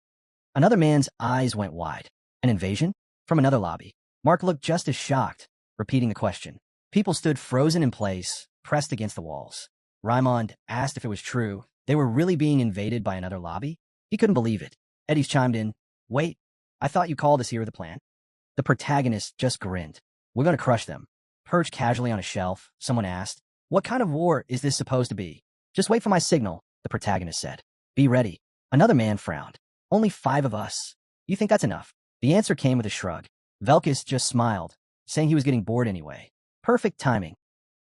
Another man's eyes went wide. "An invasion?" From another lobby. Mark looked just as shocked, repeating the question. People stood frozen in place, pressed against the walls. Raimond asked if it was true. They were really being invaded by another lobby? He couldn't believe it. Eddie's chimed in, "Wait, I thought you called us here with a plan." The protagonist just grinned. "We're going to crush them." Perched casually on a shelf, someone asked, "What kind of war is this supposed to be?" "Just wait for my signal," the protagonist said. "Be ready." Another man frowned. "Only 5 of us. You think that's enough?" The answer came with a shrug. Velkus just smiled, saying he was getting bored anyway. Perfect timing.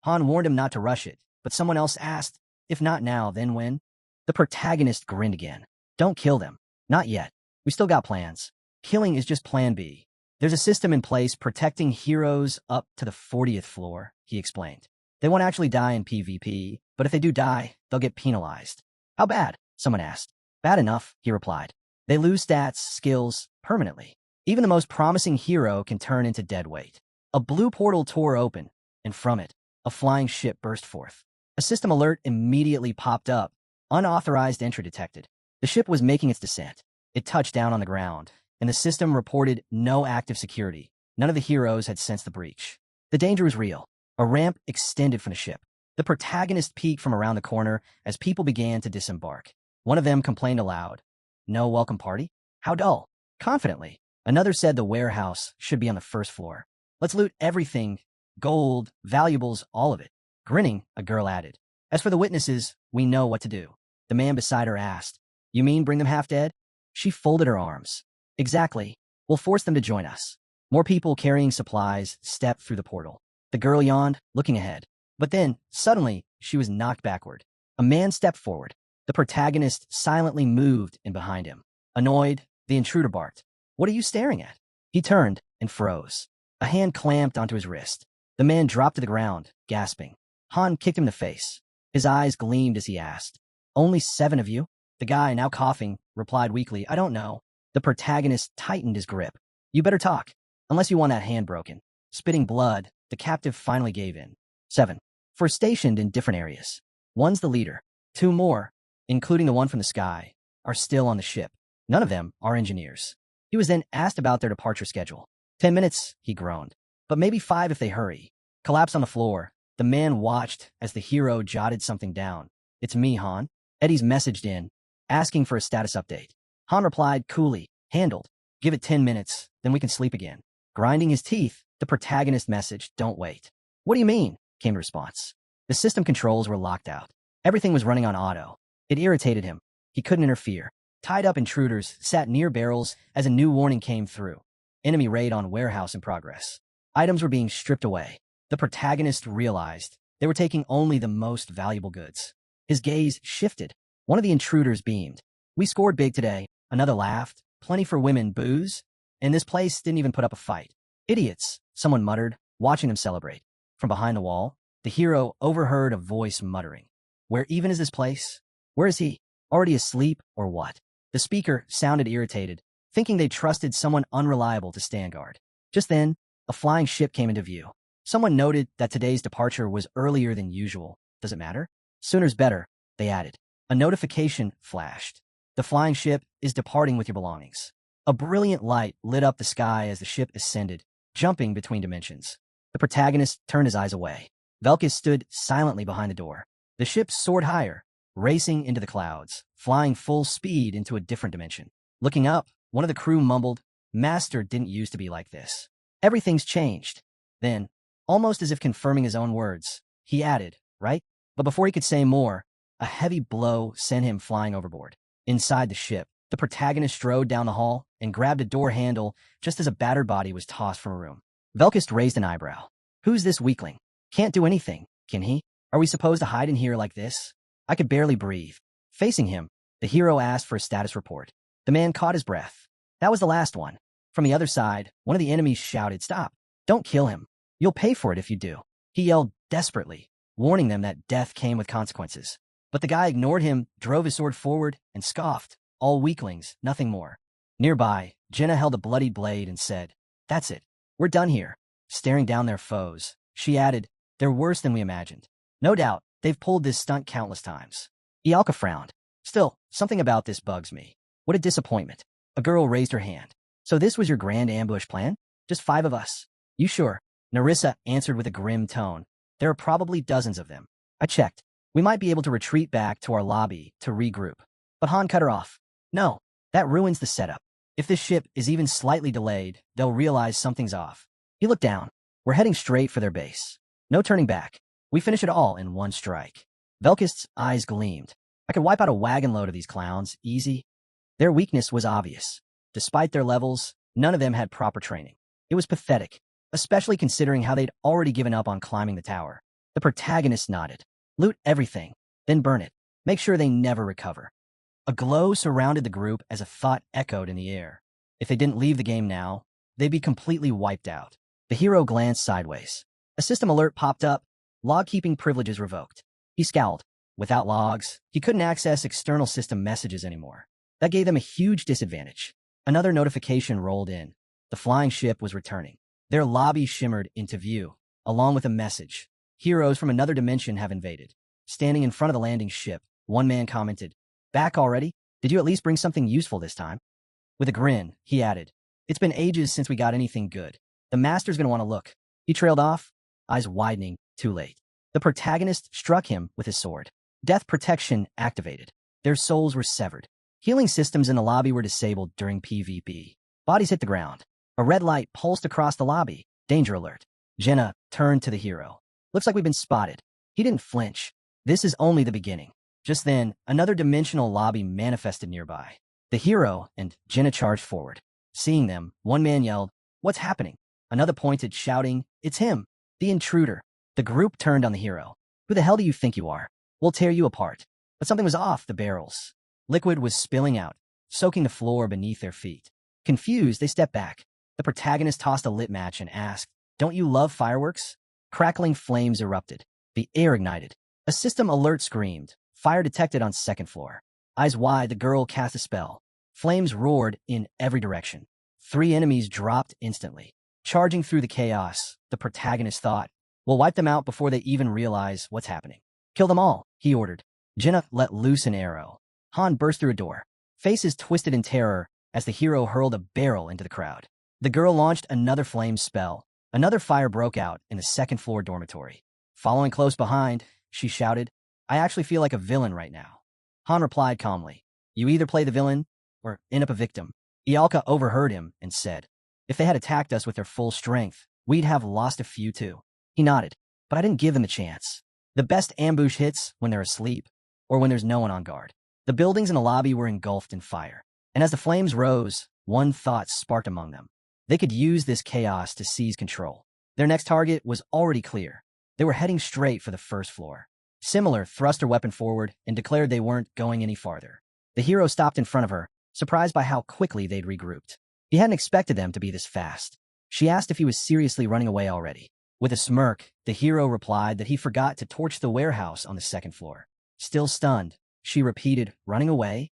Han warned him not to rush it, but someone else asked, "If not now, then when?" The protagonist grinned again. "Don't kill them. Not yet. We still got plans. Killing is just plan B. There's a system in place protecting heroes up to the 40th floor," he explained. "They won't actually die in PvP, but if they do die, they'll get penalized." "How bad?" someone asked. "Bad enough," he replied. "They lose stats, skills, permanently. Even the most promising hero can turn into dead weight." A blue portal tore open, and from it, a flying ship burst forth. A system alert immediately popped up. Unauthorized entry detected. The ship was making its descent. It touched down on the ground, and the system reported no active security. None of the heroes had sensed the breach. The danger was real. A ramp extended from the ship. The protagonist peeked from around the corner as people began to disembark. One of them complained aloud. "No welcome party? How dull." Confidently, another said the warehouse should be on the first floor. "Let's loot everything. Gold, valuables, all of it." Grinning, a girl added, "As for the witnesses, we know what to do." The man beside her asked, "You mean bring them half dead?" She folded her arms. "Exactly. We'll force them to join us." More people carrying supplies stepped through the portal. The girl yawned, looking ahead. But then, suddenly, she was knocked backward. A man stepped forward. The protagonist silently moved in behind him. Annoyed, the intruder barked, "What are you staring at?" He turned and froze. A hand clamped onto his wrist. The man dropped to the ground, gasping. Han kicked him in the face. His eyes gleamed as he asked, "Only 7 of you?" The guy, now coughing, replied weakly, "I don't know." The protagonist tightened his grip. "You better talk, unless you want that hand broken." Spitting blood, the captive finally gave in. 7. Four stationed in different areas. One's the leader. 2 more, including the one from the sky, are still on the ship. None of them are engineers. He was then asked about their departure schedule. 10 minutes, he groaned. But maybe 5 if they hurry. Collapsed on the floor, the man watched as the hero jotted something down. "It's me, Han." Eddie's messaged in, asking for a status update. Han replied coolly, "Handled. Give it 10 minutes, then we can sleep again." Grinding his teeth, the protagonist messaged, "Don't wait." "What do you mean?" came the response. The system controls were locked out. Everything was running on auto. It irritated him. He couldn't interfere. Tied up intruders sat near barrels as a new warning came through. Enemy raid on warehouse in progress. Items were being stripped away. The protagonist realized they were taking only the most valuable goods. His gaze shifted. One of the intruders beamed. "We scored big today." Another laughed. "Plenty for women, booze?" And this place didn't even put up a fight. "Idiots," someone muttered, watching them celebrate. From behind the wall, the hero overheard a voice muttering. "Where even is this place? Where is he? Already asleep or what?" The speaker sounded irritated, thinking they trusted someone unreliable to stand guard. Just then, a flying ship came into view. Someone noted that today's departure was earlier than usual. "Does it matter?" "Sooner's better," they added. A notification flashed. "The flying ship is departing with your belongings." A brilliant light lit up the sky as the ship ascended, jumping between dimensions. The protagonist turned his eyes away. Velkus stood silently behind the door. The ship soared higher, racing into the clouds, flying full speed into a different dimension. Looking up, one of the crew mumbled, "Master didn't used to be like this. Everything's changed." Then, almost as if confirming his own words, he added, "Right?" But before he could say more, a heavy blow sent him flying overboard. Inside the ship, the protagonist strode down the hall and grabbed a door handle just as a battered body was tossed from a room. Velkus raised an eyebrow. "Who's this weakling? Can't do anything, can he? Are we supposed to hide in here like this?" I could barely breathe. Facing him, the hero asked for a status report. The man caught his breath. That was the last one. From the other side, one of the enemies shouted, "Stop! Don't kill him. You'll pay for it if you do." He yelled desperately, warning them that death came with consequences. But the guy ignored him, drove his sword forward, and scoffed. "All weaklings, nothing more." Nearby, Jenna held a bloodied blade and said, "That's it. We're done here." Staring down their foes, she added, "They're worse than we imagined. No doubt, they've pulled this stunt countless times." Ialka frowned. "Still, something about this bugs me. What a disappointment." A girl raised her hand. "So this was your grand ambush plan? Just 5 of us? You sure?" Narissa answered with a grim tone. "There are probably dozens of them. I checked. We might be able to retreat back to our lobby to regroup." But Han cut her off. "No, that ruins the setup. If this ship is even slightly delayed, they'll realize something's off." He looked down. "We're heading straight for their base. No turning back. We finish it all in one strike." Velkist's eyes gleamed. "I could wipe out a wagon load of these clowns, easy." Their weakness was obvious. Despite their levels, none of them had proper training. It was pathetic, especially considering how they'd already given up on climbing the tower. The protagonist nodded. "Loot everything, then burn it. Make sure they never recover." A glow surrounded the group as a thought echoed in the air. If they didn't leave the game now, they'd be completely wiped out. The hero glanced sideways. A system alert popped up. Log-keeping privileges revoked. He scowled. Without logs, he couldn't access external system messages anymore. That gave them a huge disadvantage. Another notification rolled in. The flying ship was returning. Their lobby shimmered into view, along with a message. "Heroes from another dimension have invaded." Standing in front of the landing ship, one man commented, "Back already? Did you at least bring something useful this time?" With a grin, he added, "It's been ages since we got anything good. The master's gonna want to look." He trailed off, eyes widening, too late. The protagonist struck him with his sword. Death protection activated. Their souls were severed. Healing systems in the lobby were disabled during PvP. Bodies hit the ground. A red light pulsed across the lobby. Danger alert. Jenna turned to the hero. "Looks like we've been spotted." He didn't flinch. This is only the beginning. Just then, another dimensional lobby manifested nearby. The hero and Jenna charged forward. Seeing them, one man yelled, "What's happening?" Another pointed, shouting, "It's him, the intruder." The group turned on the hero. "Who the hell do you think you are? We'll tear you apart." But something was off the barrels. Liquid was spilling out, soaking the floor beneath their feet. Confused, they stepped back. The protagonist tossed a lit match and asked, "Don't you love fireworks?" Crackling flames erupted. The air ignited. A system alert screamed. Fire detected on second floor. Eyes wide, the girl cast a spell. Flames roared in every direction. 3 enemies dropped instantly. Charging through the chaos, the protagonist thought, "We'll wipe them out before they even realize what's happening." "Kill them all," he ordered. Jenna let loose an arrow. Han burst through a door. Faces twisted in terror as the hero hurled a barrel into the crowd. The girl launched another flame spell. Another fire broke out in the second-floor dormitory. Following close behind, she shouted, "I actually feel like a villain right now." Han replied calmly, "You either play the villain or end up a victim." Ialka overheard him and said, "If they had attacked us with their full strength, we'd have lost a few too." He nodded, "But I didn't give them a chance. The best ambush hits when they're asleep or when there's no one on guard." The buildings in the lobby were engulfed in fire, and as the flames rose, one thought sparked among them. They could use this chaos to seize control. Their next target was already clear. They were heading straight for the first floor. Similar thrust her weapon forward and declared they weren't going any farther. The hero stopped in front of her, surprised by how quickly they'd regrouped. He hadn't expected them to be this fast. She asked if he was seriously running away already. With a smirk, the hero replied that he forgot to torch the warehouse on the second floor. Still stunned, she repeated, "Running away?"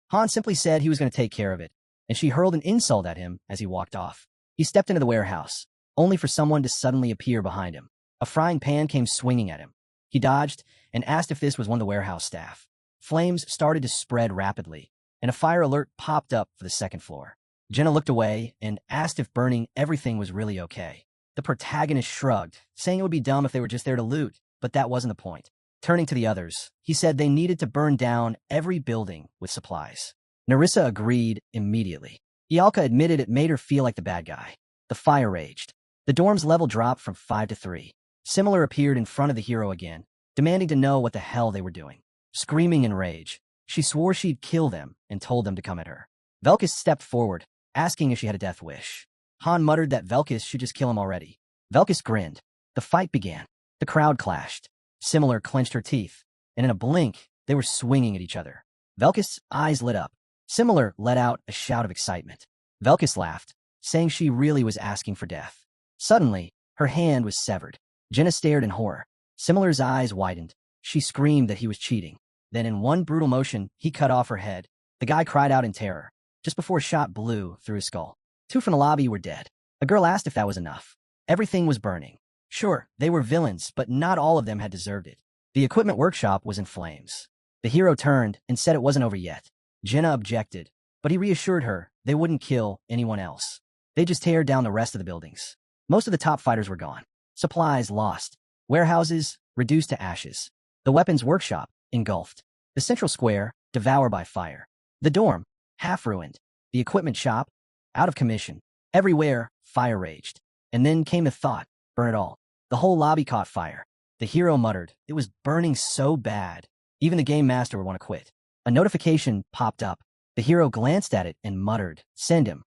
Han simply said he was going to take care of it, and she hurled an insult at him as he walked off. He stepped into the warehouse, only for someone to suddenly appear behind him. A frying pan came swinging at him. He dodged and asked if this was one of the warehouse staff. Flames started to spread rapidly, and a fire alert popped up for the second floor. Jenna looked away and asked if burning everything was really okay. The protagonist shrugged, saying it would be dumb if they were just there to loot, but that wasn't the point. Turning to the others, he said they needed to burn down every building with supplies. Narissa agreed immediately. Ialka admitted it made her feel like the bad guy. The fire raged. The dorm's level dropped from 5 to 3. Similar appeared in front of the hero again, demanding to know what the hell they were doing. Screaming in rage, she swore she'd kill them and told them to come at her. Velkus stepped forward, asking if she had a death wish. Han muttered that Velkus should just kill him already. Velkus grinned. The fight began. The crowd clashed. Similar clenched her teeth, and in a blink, they were swinging at each other. Velkus' eyes lit up. Similar let out a shout of excitement. Velkus laughed, saying she really was asking for death. Suddenly, her hand was severed. Jenna stared in horror. Similar's eyes widened. She screamed that he was cheating. Then in one brutal motion, he cut off her head. The guy cried out in terror, just before a shot blew through his skull. 2 from the lobby were dead. A girl asked if that was enough. Everything was burning. Sure, they were villains, but not all of them had deserved it. The equipment workshop was in flames. The hero turned and said it wasn't over yet. Jenna objected, but he reassured her they wouldn't kill anyone else. They just tear down the rest of the buildings. Most of the top fighters were gone. Supplies lost. Warehouses reduced to ashes. The weapons workshop engulfed. The central square devoured by fire. The dorm half ruined. The equipment shop out of commission. Everywhere fire raged. And then came the thought, burn it all. The whole lobby caught fire. The hero muttered, it was burning so bad. Even the game master would want to quit. A notification popped up. The hero glanced at it and muttered, "Send him."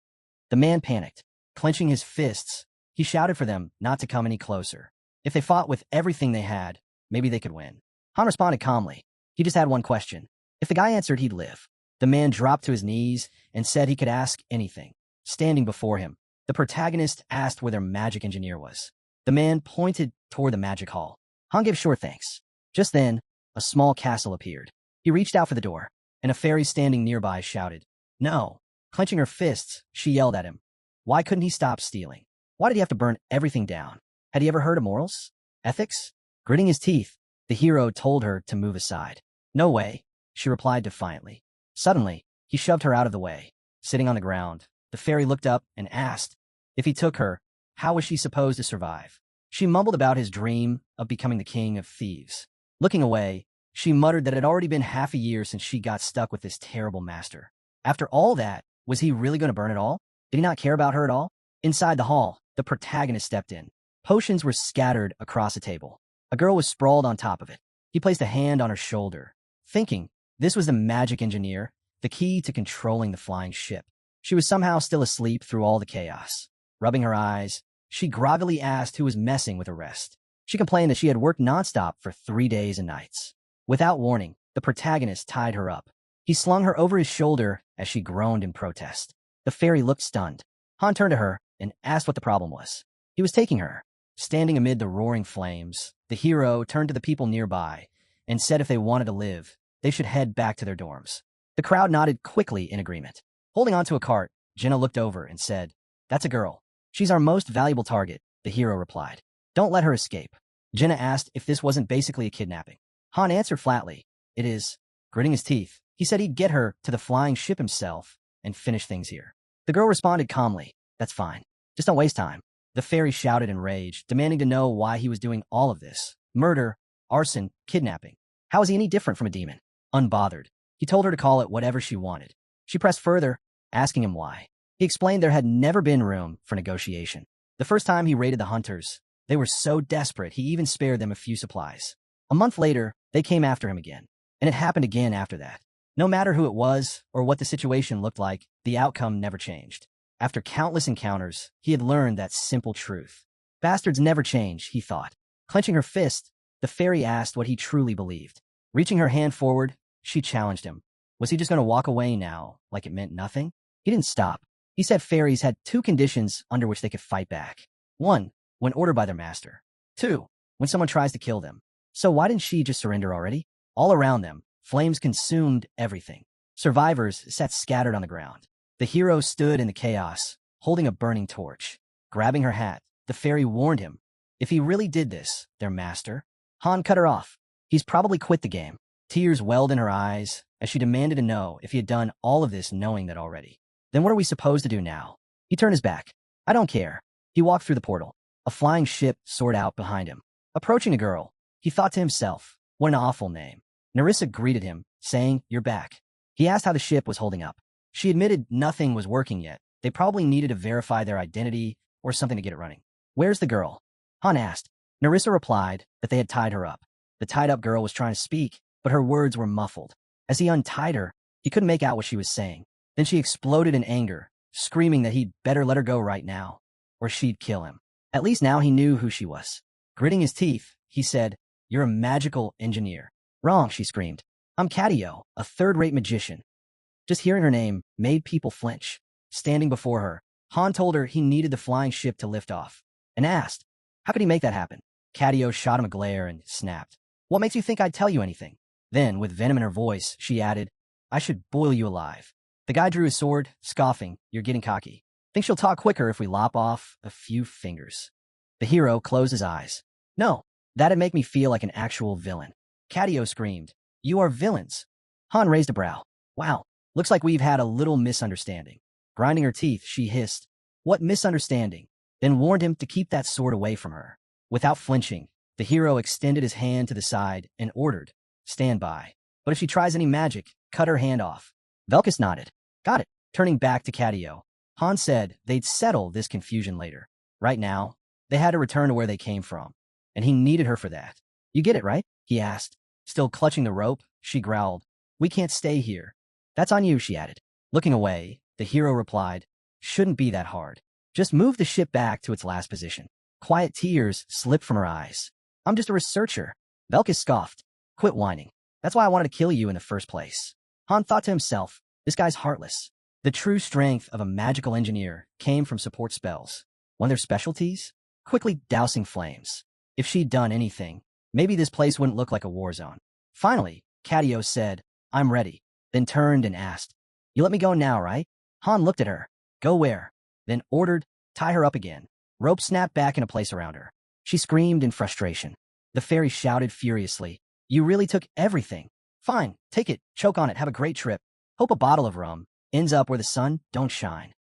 The man panicked. Clenching his fists, he shouted for them not to come any closer. If they fought with everything they had, maybe they could win. Han responded calmly. He just had one question. If the guy answered, he'd live. The man dropped to his knees and said he could ask anything. Standing before him, the protagonist asked where their magic engineer was. The man pointed toward the magic hall. Han gave short thanks. Just then, a small castle appeared. He reached out for the door, and a fairy standing nearby shouted, "No." Clenching her fists, she yelled at him. Why couldn't he stop stealing? Why did he have to burn everything down? Had he ever heard of morals? Ethics? Gritting his teeth, the hero told her to move aside. "No way," she replied defiantly. Suddenly, he shoved her out of the way. Sitting on the ground, the fairy looked up and asked, if he took her, how was she supposed to survive? She mumbled about his dream of becoming the king of thieves. Looking away, she muttered that it had already been half a year since she got stuck with this terrible master. After all that, was he really going to burn it all? Did he not care about her at all? Inside the hall, the protagonist stepped in. Potions were scattered across a table. A girl was sprawled on top of it. He placed a hand on her shoulder, thinking this was the magic engineer, the key to controlling the flying ship. She was somehow still asleep through all the chaos. Rubbing her eyes, she groggily asked who was messing with her rest. She complained that she had worked nonstop for 3 days and nights. Without warning, the protagonist tied her up. He slung her over his shoulder as she groaned in protest. The fairy looked stunned. Han turned to her and asked what the problem was. He was taking her. Standing amid the roaring flames, the hero turned to the people nearby and said if they wanted to live, they should head back to their dorms. The crowd nodded quickly in agreement. Holding onto a cart, Jenna looked over and said, "That's a girl. She's our most valuable target," the hero replied. "Don't let her escape." Jenna asked if this wasn't basically a kidnapping. Han answered flatly, "It is." Gritting his teeth, he said he'd get her to the flying ship himself and finish things here. The girl responded calmly, "That's fine. Just don't waste time." The fairy shouted in rage, demanding to know why he was doing all of this. Murder, arson, kidnapping. How is he any different from a demon? Unbothered, he told her to call it whatever she wanted. She pressed further, asking him why. He explained there had never been room for negotiation. The first time he raided the hunters, they were so desperate he even spared them a few supplies. A month later, they came after him again. And it happened again after that. No matter who it was or what the situation looked like, the outcome never changed. After countless encounters, he had learned that simple truth. Bastards never change, he thought. Clenching her fist, the fairy asked what he truly believed. Reaching her hand forward, she challenged him. Was he just going to walk away now, like it meant nothing? He didn't stop. He said fairies had two conditions under which they could fight back. 1, when ordered by their master. 2, when someone tries to kill them. So why didn't she just surrender already? All around them, flames consumed everything. Survivors sat scattered on the ground. The hero stood in the chaos, holding a burning torch. Grabbing her hat, the fairy warned him. If he really did this, their master, Han cut her off. He's probably quit the game. Tears welled in her eyes as she demanded to know if he had done all of this knowing that already. Then what are we supposed to do now? He turned his back. I don't care. He walked through the portal. A flying ship soared out behind him. Approaching a girl, he thought to himself, what an awful name. Nerissa greeted him, saying, "You're back." He asked how the ship was holding up. She admitted nothing was working yet. They probably needed to verify their identity or something to get it running. Where's the girl? Han asked. Nerissa replied that they had tied her up. The tied-up girl was trying to speak, but her words were muffled. As he untied her, he couldn't make out what she was saying. Then she exploded in anger, screaming that he'd better let her go right now, or she'd kill him. At least now he knew who she was. Gritting his teeth, he said, "You're a magical engineer." "Wrong," she screamed. "I'm Catio, a third-rate magician." Just hearing her name made people flinch. Standing before her, Han told her he needed the flying ship to lift off, and asked, how could he make that happen? Catio shot him a glare and snapped. "What makes you think I'd tell you anything?" Then, with venom in her voice, she added, "I should boil you alive." The guy drew his sword, scoffing, "You're getting cocky. Think she'll talk quicker if we lop off a few fingers." The hero closed his eyes. "No, that'd make me feel like an actual villain." Catio screamed, "You are villains." Han raised a brow. "Wow, looks like we've had a little misunderstanding." Grinding her teeth, she hissed, "What misunderstanding?" Then warned him to keep that sword away from her. Without flinching, the hero extended his hand to the side and ordered, "Stand by. But if she tries any magic, cut her hand off." Velkus nodded. "Got it." Turning back to Catio, Han said they'd settle this confusion later. Right now, they had to return to where they came from, and he needed her for that. "You get it, right?" he asked. Still clutching the rope, she growled, "We can't stay here." "That's on you," she added. Looking away, the hero replied, "Shouldn't be that hard. Just move the ship back to its last position." Quiet tears slipped from her eyes. "I'm just a researcher." Velkus scoffed. "Quit whining. That's why I wanted to kill you in the first place." Han thought to himself, this guy's heartless. The true strength of a magical engineer came from support spells. One of their specialties? Quickly dousing flames. If she'd done anything, maybe this place wouldn't look like a war zone. Finally, Catio said, "I'm ready," then turned and asked, "You let me go now, right?" Han looked at her. "Go where?" Then ordered, "Tie her up again." Rope snapped back into place around her. She screamed in frustration. The fairy shouted furiously, "You really took everything. Fine, take it, choke on it, have a great trip. Hope a bottle of rum ends up where the sun don't shine."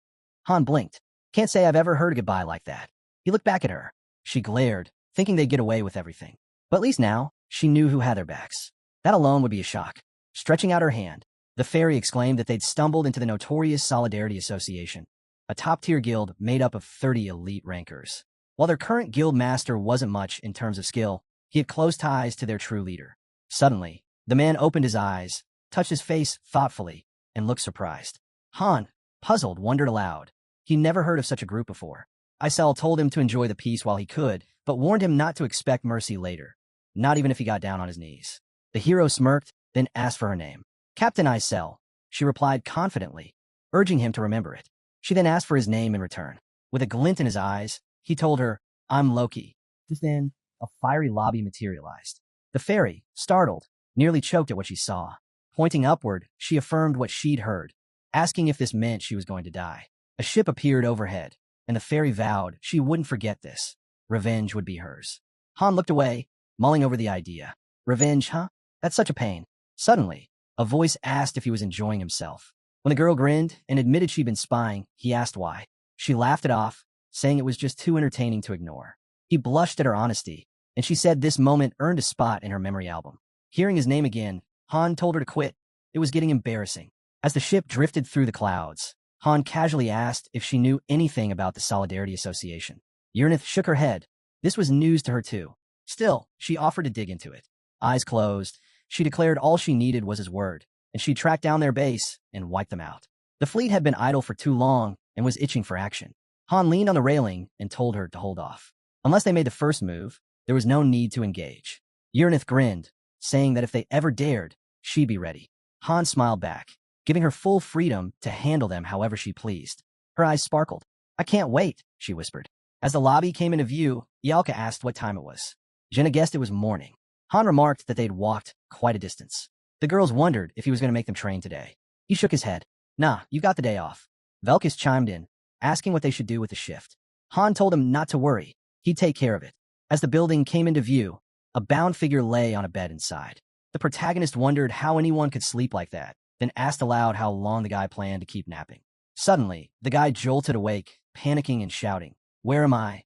Han blinked. Can't say I've ever heard a goodbye like that. He looked back at her. She glared, thinking they'd get away with everything. But at least now, she knew who had their backs. That alone would be a shock. Stretching out her hand, the fairy exclaimed that they'd stumbled into the notorious Solidarity Association, a top-tier guild made up of 30 elite rankers. While their current guild master wasn't much in terms of skill, he had close ties to their true leader. Suddenly, the man opened his eyes, touched his face thoughtfully, and looked surprised. Han, puzzled, wondered aloud. He never heard of such a group before. Isel told him to enjoy the peace while he could, but warned him not to expect mercy later, not even if he got down on his knees. The hero smirked, then asked for her name. "Captain Isel," she replied confidently, urging him to remember it. She then asked for his name in return. With a glint in his eyes, he told her, "I'm Loki." Just then, a fiery lobby materialized. The fairy, startled, nearly choked at what she saw. Pointing upward, she affirmed what she'd heard, asking if this meant she was going to die. A ship appeared overhead, and the fairy vowed she wouldn't forget this. Revenge would be hers. Han looked away, mulling over the idea. Revenge, huh? That's such a pain. Suddenly, a voice asked if he was enjoying himself. When the girl grinned and admitted she'd been spying, he asked why. She laughed it off, saying it was just too entertaining to ignore. He blushed at her honesty, and she said this moment earned a spot in her memory album. Hearing his name again, Han told her to quit. It was getting embarrassing. As the ship drifted through the clouds, Han casually asked if she knew anything about the Solidarity Association. Uranith shook her head. This was news to her too. Still, she offered to dig into it. Eyes closed, she declared all she needed was his word, and she tracked down their base and wiped them out. The fleet had been idle for too long and was itching for action. Han leaned on the railing and told her to hold off. Unless they made the first move, there was no need to engage. Uranith grinned, saying that if they ever dared, she'd be ready. Han smiled back, giving her full freedom to handle them however she pleased. Her eyes sparkled. I can't wait, she whispered. As the lobby came into view, Yalka asked what time it was. Jenna guessed it was morning. Han remarked that they'd walked quite a distance. The girls wondered if he was going to make them train today. He shook his head. Nah, you got the day off. Velkus chimed in, asking what they should do with the shift. Han told him not to worry. He'd take care of it. As the building came into view, a bound figure lay on a bed inside. The protagonist wondered how anyone could sleep like that, then asked aloud how long the guy planned to keep napping. Suddenly, the guy jolted awake, panicking and shouting, "Where am I?"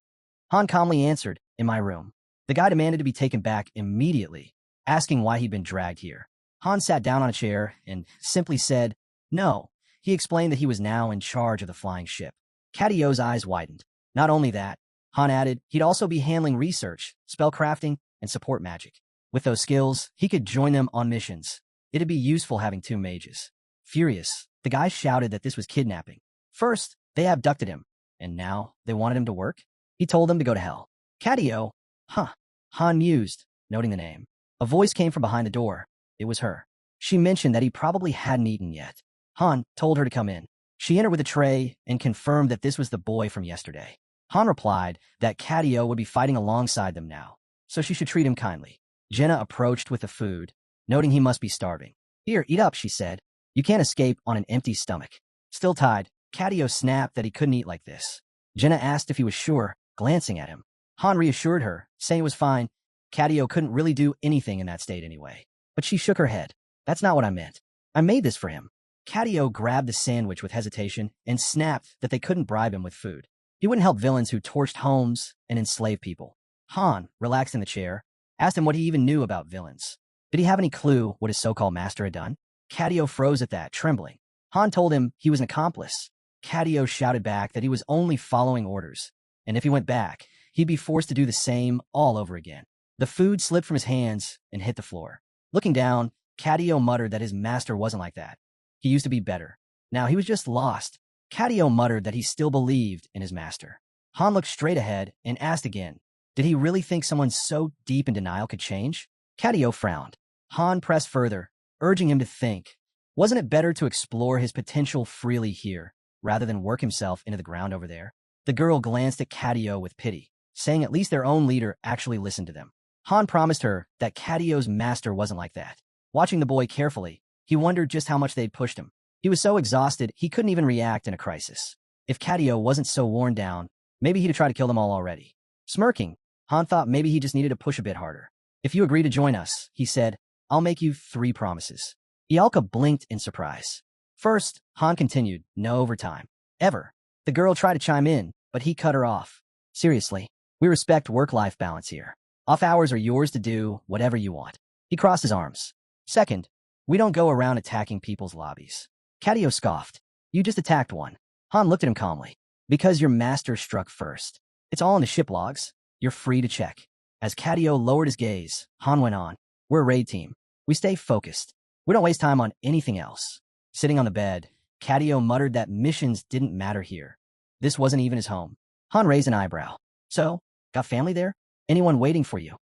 Han calmly answered, "In my room." The guy demanded to be taken back immediately, asking why he'd been dragged here. Han sat down on a chair and simply said, "No." He explained that he was now in charge of the flying ship. Catio's eyes widened. Not only that, Han added, he'd also be handling research, spellcrafting, and support magic. With those skills, he could join them on missions. It'd be useful having two mages. Furious, the guy shouted that this was kidnapping. First, they abducted him, and now they wanted him to work? He told them to go to hell. Catio? Huh. Han mused, noting the name. A voice came from behind the door. It was her. She mentioned that he probably hadn't eaten yet. Han told her to come in. She entered with a tray and confirmed that this was the boy from yesterday. Han replied that Catio would be fighting alongside them now, so she should treat him kindly. Jenna approached with the food, noting he must be starving. Here, eat up, she said. You can't escape on an empty stomach. Still tied, Catio snapped that he couldn't eat like this. Jenna asked if he was sure, glancing at him. Han reassured her, saying it was fine. Catio couldn't really do anything in that state anyway. But she shook her head. That's not what I meant. I made this for him. Catio grabbed the sandwich with hesitation and snapped that they couldn't bribe him with food. He wouldn't help villains who torched homes and enslaved people. Han, relaxed in the chair, asked him what he even knew about villains. Did he have any clue what his so-called master had done? Catio froze at that, trembling. Han told him he was an accomplice. Catio shouted back that he was only following orders, and if he went back, he'd be forced to do the same all over again. The food slipped from his hands and hit the floor. Looking down, Catio muttered that his master wasn't like that. He used to be better. Now he was just lost. Catio muttered that he still believed in his master. Han looked straight ahead and asked again, did he really think someone so deep in denial could change? Catio frowned. Han pressed further, urging him to think. Wasn't it better to explore his potential freely here, rather than work himself into the ground over there? The girl glanced at Catio with pity, saying at least their own leader actually listened to them. Han promised her that Catio's master wasn't like that. Watching the boy carefully, he wondered just how much they'd pushed him. He was so exhausted, he couldn't even react in a crisis. If Catio wasn't so worn down, maybe he'd have tried to kill them all already. Smirking, Han thought maybe he just needed to push a bit harder. If you agree to join us, he said, I'll make you 3 promises. Ialka blinked in surprise. First, Han continued, no overtime. Ever. The girl tried to chime in, but he cut her off. Seriously, we respect work-life balance here. Off hours are yours to do whatever you want. He crossed his arms. Second, we don't go around attacking people's lobbies. Catio scoffed. You just attacked one. Han looked at him calmly. Because your master struck first. It's all in the ship logs. You're free to check. As Catio lowered his gaze, Han went on. We're a raid team. We stay focused. We don't waste time on anything else. Sitting on the bed, Catio muttered that missions didn't matter here. This wasn't even his home. Han raised an eyebrow. So, got family there? Anyone waiting for you?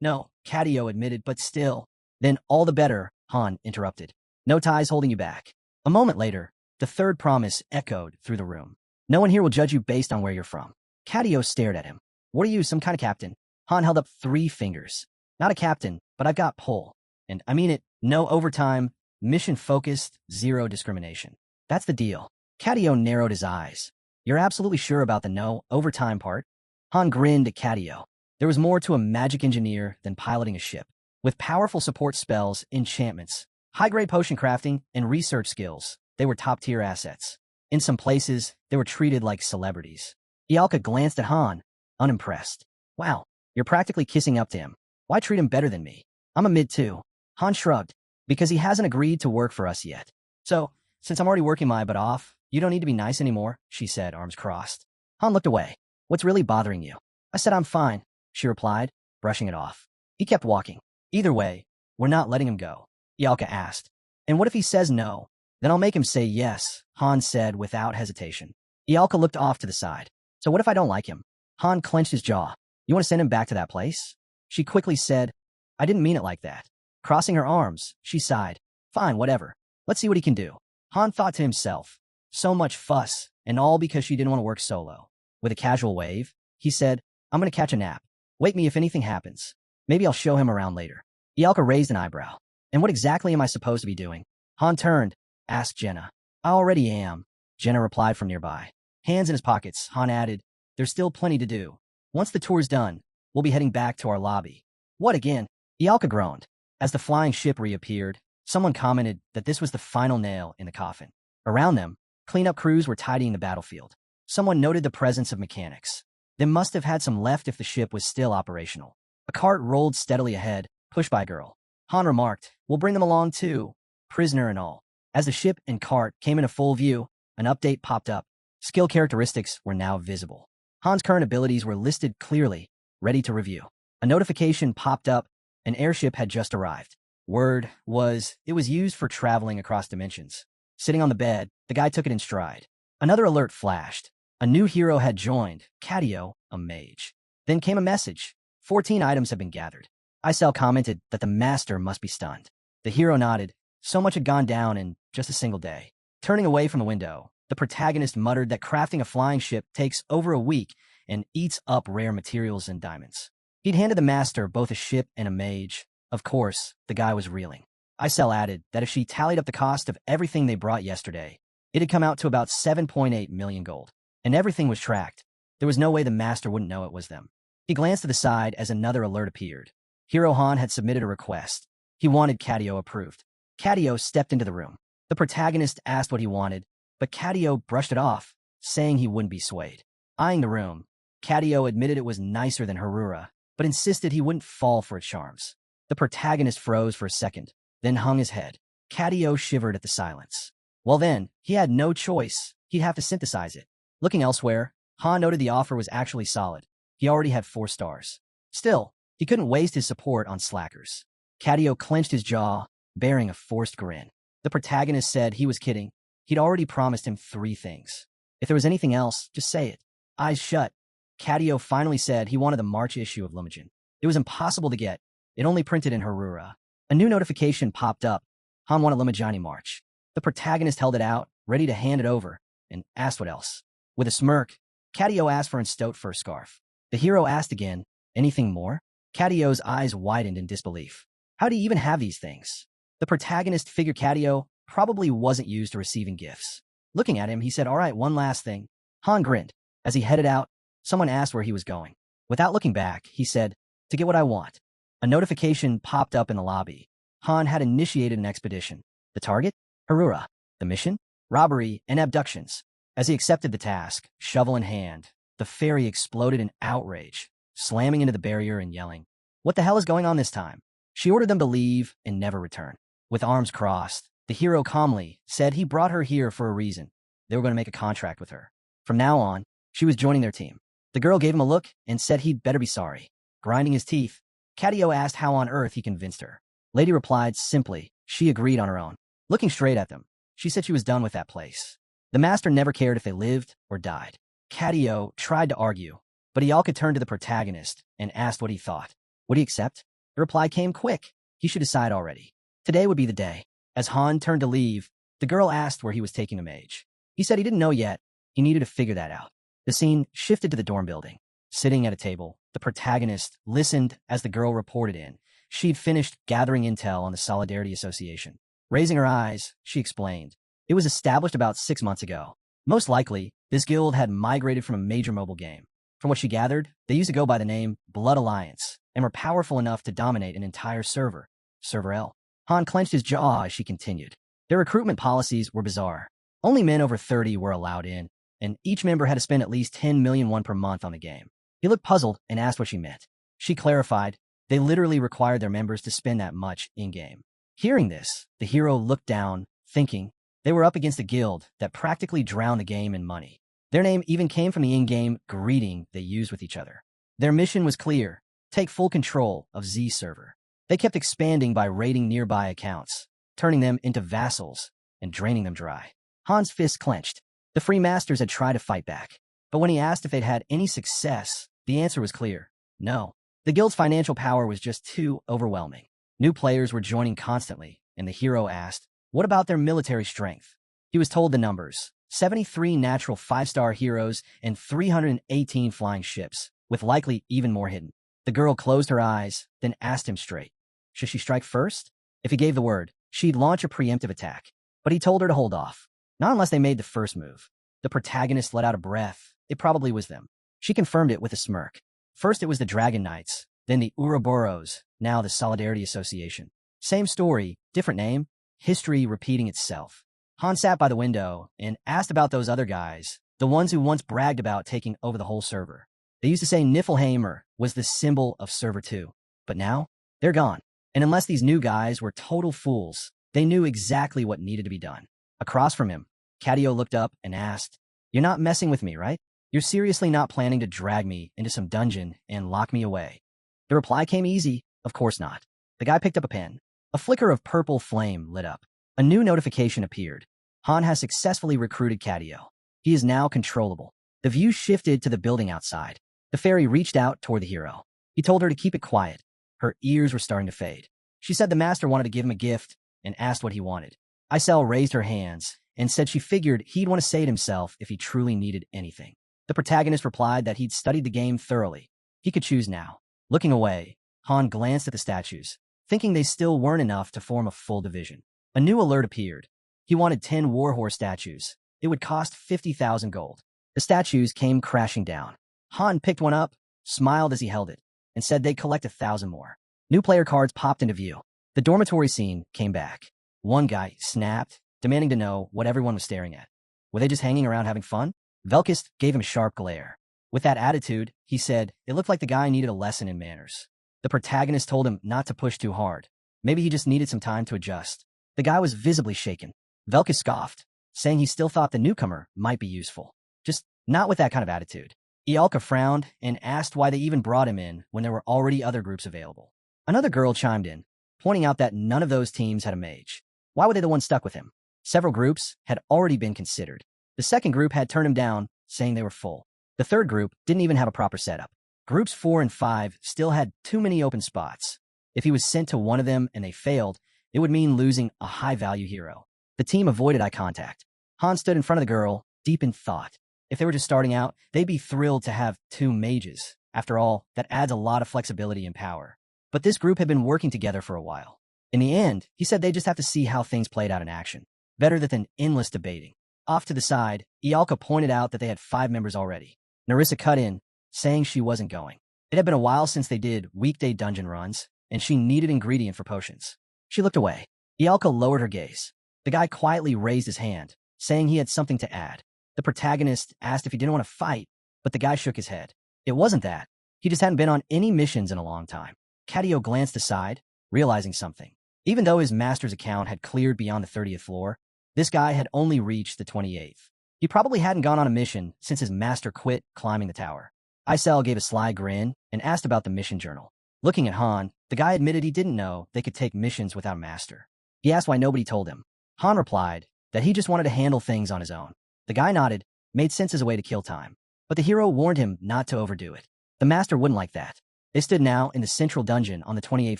No, Catio admitted, but still. Then all the better, Han interrupted. No ties holding you back. A moment later, the third promise echoed through the room. No one here will judge you based on where you're from. Catio stared at him. What are you, some kind of captain? Han held up 3 fingers. Not a captain, but I've got pull. And I mean it, no overtime, mission-focused, zero discrimination. That's the deal. Catio narrowed his eyes. You're absolutely sure about the no overtime part? Han grinned at Catio. There was more to a magic engineer than piloting a ship. With powerful support spells, enchantments, high-grade potion crafting, and research skills, they were top-tier assets. In some places, they were treated like celebrities. Ialka glanced at Han, unimpressed. Wow, you're practically kissing up to him. Why treat him better than me? I'm a mid too. Han shrugged. Because he hasn't agreed to work for us yet. So, since I'm already working my butt off, you don't need to be nice anymore, she said, arms crossed. Han looked away. What's really bothering you? I said I'm fine, she replied, brushing it off. He kept walking. Either way, we're not letting him go, Ialka asked. And what if he says no? Then I'll make him say yes, Han said without hesitation. Ialka looked off to the side. So what if I don't like him? Han clenched his jaw. You want to send him back to that place? She quickly said, I didn't mean it like that. Crossing her arms, she sighed. Fine, whatever. Let's see what he can do. Han thought to himself. So much fuss, and all because she didn't want to work solo. With a casual wave, he said, I'm going to catch a nap. Wake me if anything happens. Maybe I'll show him around later. Ialka raised an eyebrow. And what exactly am I supposed to be doing? Han turned, asked Jenna. I already am, Jenna replied from nearby. Hands in his pockets, Han added, there's still plenty to do. Once the tour's done, we'll be heading back to our lobby. What again? Ialka groaned. As the flying ship reappeared, someone commented that this was the final nail in the coffin. Around them, cleanup crews were tidying the battlefield. Someone noted the presence of mechanics. They must have had some left if the ship was still operational. A cart rolled steadily ahead, pushed by a girl. Han remarked, we'll bring them along too, prisoner and all. As the ship and cart came into full view, an update popped up. Skill characteristics were now visible. Han's current abilities were listed clearly, ready to review. A notification popped up. An airship had just arrived. Word was, it was used for traveling across dimensions. Sitting on the bed, the guy took it in stride. Another alert flashed. A new hero had joined, Catio, a mage. Then came a message. 14 items have been gathered. Isel commented that the master must be stunned. The hero nodded. So much had gone down in just a single day. Turning away from the window, the protagonist muttered that crafting a flying ship takes over a week and eats up rare materials and diamonds. He'd handed the master both a ship and a mage. Of course, the guy was reeling. Isel added that if she tallied up the cost of everything they brought yesterday, it had come out to about 7.8 million gold. And everything was tracked. There was no way the master wouldn't know it was them. He glanced to the side as another alert appeared. Hero Han had submitted a request. He wanted Catio approved. Catio stepped into the room. The protagonist asked what he wanted, but Catio brushed it off, saying he wouldn't be swayed. Eyeing the room, Catio admitted it was nicer than Harura, but insisted he wouldn't fall for its charms. The protagonist froze for a second, then hung his head. Catio shivered at the silence. Well then, he had no choice. He'd have to synthesize it. Looking elsewhere, Han noted the offer was actually solid. He already had 4 stars. Still, he couldn't waste his support on slackers. Catio clenched his jaw, bearing a forced grin. The protagonist said he was kidding. He'd already promised him 3 things. If there was anything else, just say it. Eyes shut, Catio finally said he wanted the March issue of Limogen. It was impossible to get. It only printed in Harura. A new notification popped up. Han wanted Limojani March. The protagonist held it out, ready to hand it over, and asked what else. With a smirk, Catio asked for an Stoat fur scarf. The hero asked again, anything more? Catio's eyes widened in disbelief. How do you even have these things? The protagonist figured Catio probably wasn't used to receiving gifts. Looking at him, he said, all right, one last thing. Han grinned. As he headed out, someone asked where he was going. Without looking back, he said, to get what I want. A notification popped up in the lobby. Han had initiated an expedition. The target? Harura. The mission? Robbery and abductions. As he accepted the task, shovel in hand, the fairy exploded in outrage, slamming into the barrier and yelling, what the hell is going on this time? She ordered them to leave and never return. With arms crossed, the hero calmly said he brought her here for a reason. They were going to make a contract with her. From now on, she was joining their team. The girl gave him a look and said he'd better be sorry. Grinding his teeth, Catio asked how on earth he convinced her. Lady replied simply, she agreed on her own. Looking straight at them, she said she was done with that place. The master never cared if they lived or died. Catio tried to argue, but Ialka turned to the protagonist and asked what he thought. Would he accept? The reply came quick. He should decide already. Today would be the day. As Han turned to leave, the girl asked where he was taking the mage. He said he didn't know yet. He needed to figure that out. The scene shifted to the dorm building. Sitting at a table, the protagonist listened as the girl reported in, she'd finished gathering intel on the Solidarity Association. Raising her eyes, she explained. It was established about 6 months ago. Most likely, this guild had migrated from a major mobile game. From what she gathered, they used to go by the name Blood Alliance and were powerful enough to dominate an entire server. Server L. Han clenched his jaw as she continued. Their recruitment policies were bizarre. Only men over 30 were allowed in, and each member had to spend at least 10 million won per month on the game. He looked puzzled and asked what she meant. She clarified, they literally required their members to spend that much in-game. Hearing this, the hero looked down, thinking they were up against a guild that practically drowned the game in money. Their name even came from the in-game greeting they used with each other. Their mission was clear: take full control of Z server. They kept expanding by raiding nearby accounts, turning them into vassals, and draining them dry. Han's fist clenched. The Free Masters had tried to fight back, but when he asked if they'd had any success, the answer was clear: no. The guild's financial power was just too overwhelming. New players were joining constantly, and the hero asked, what about their military strength? He was told the numbers: 73 natural 5-star heroes and 318 flying ships, with likely even more hidden. The girl closed her eyes, then asked him straight, should she strike first? If he gave the word, she'd launch a preemptive attack. But he told her to hold off, not unless they made the first move. The protagonist let out a breath. It probably was them. She confirmed it with a smirk. First it was the Dragon Knights, then the Ouroboros, now the Solidarity Association. Same story, different name, history repeating itself. Han sat by the window and asked about those other guys, the ones who once bragged about taking over the whole server. They used to say Niflheimer was the symbol of Server 2. But now, they're gone. And unless these new guys were total fools, they knew exactly what needed to be done. Across from him, Cadio looked up and asked, you're not messing with me, right? You're seriously not planning to drag me into some dungeon and lock me away? The reply came easy, of course not. The guy picked up a pen. A flicker of purple flame lit up. A new notification appeared. Han has successfully recruited Cadio. He is now controllable. The view shifted to the building outside. The fairy reached out toward the hero. He told her to keep it quiet. Her ears were starting to fade. She said the master wanted to give him a gift and asked what he wanted. Isel raised her hands and said she figured he'd want to say it himself if he truly needed anything. The protagonist replied that he'd studied the game thoroughly. He could choose now. Looking away, Han glanced at the statues, thinking they still weren't enough to form a full division. A new alert appeared. He wanted 10 warhorse statues. It would cost 50,000 gold. The statues came crashing down. Han picked one up, smiled as he held it, and said they'd collect 1,000 more. New player cards popped into view. The dormitory scene came back. One guy snapped, demanding to know what everyone was staring at. Were they just hanging around having fun? Velkist gave him a sharp glare. With that attitude, he said, it looked like the guy needed a lesson in manners. The protagonist told him not to push too hard. Maybe he just needed some time to adjust. The guy was visibly shaken. Velkist scoffed, saying he still thought the newcomer might be useful. Just not with that kind of attitude. Ialka frowned and asked why they even brought him in when there were already other groups available. Another girl chimed in, pointing out that none of those teams had a mage. Why were they the ones stuck with him? Several groups had already been considered. The second group had turned him down, saying they were full. The third group didn't even have a proper setup. Groups 4 and 5 still had too many open spots. If he was sent to one of them and they failed, it would mean losing a high-value hero. The team avoided eye contact. Han stood in front of the girl, deep in thought. If they were just starting out, they'd be thrilled to have 2 mages. After all, that adds a lot of flexibility and power. But this group had been working together for a while. In the end, he said they just have to see how things played out in action. Better than endless debating. Off to the side, Ialka pointed out that they had 5 members already. Narissa cut in, saying she wasn't going. It had been a while since they did weekday dungeon runs, and she needed ingredient for potions. She looked away. Ialka lowered her gaze. The guy quietly raised his hand, saying he had something to add. The protagonist asked if he didn't want to fight, but the guy shook his head. It wasn't that. He just hadn't been on any missions in a long time. Cadio glanced aside, realizing something. Even though his master's account had cleared beyond the 30th floor, this guy had only reached the 28th. He probably hadn't gone on a mission since his master quit climbing the tower. Isel gave a sly grin and asked about the mission journal. Looking at Han, the guy admitted he didn't know they could take missions without a master. He asked why nobody told him. Han replied that he just wanted to handle things on his own. The guy nodded, made sense as a way to kill time. But the hero warned him not to overdo it. The master wouldn't like that. They stood now in the central dungeon on the 28th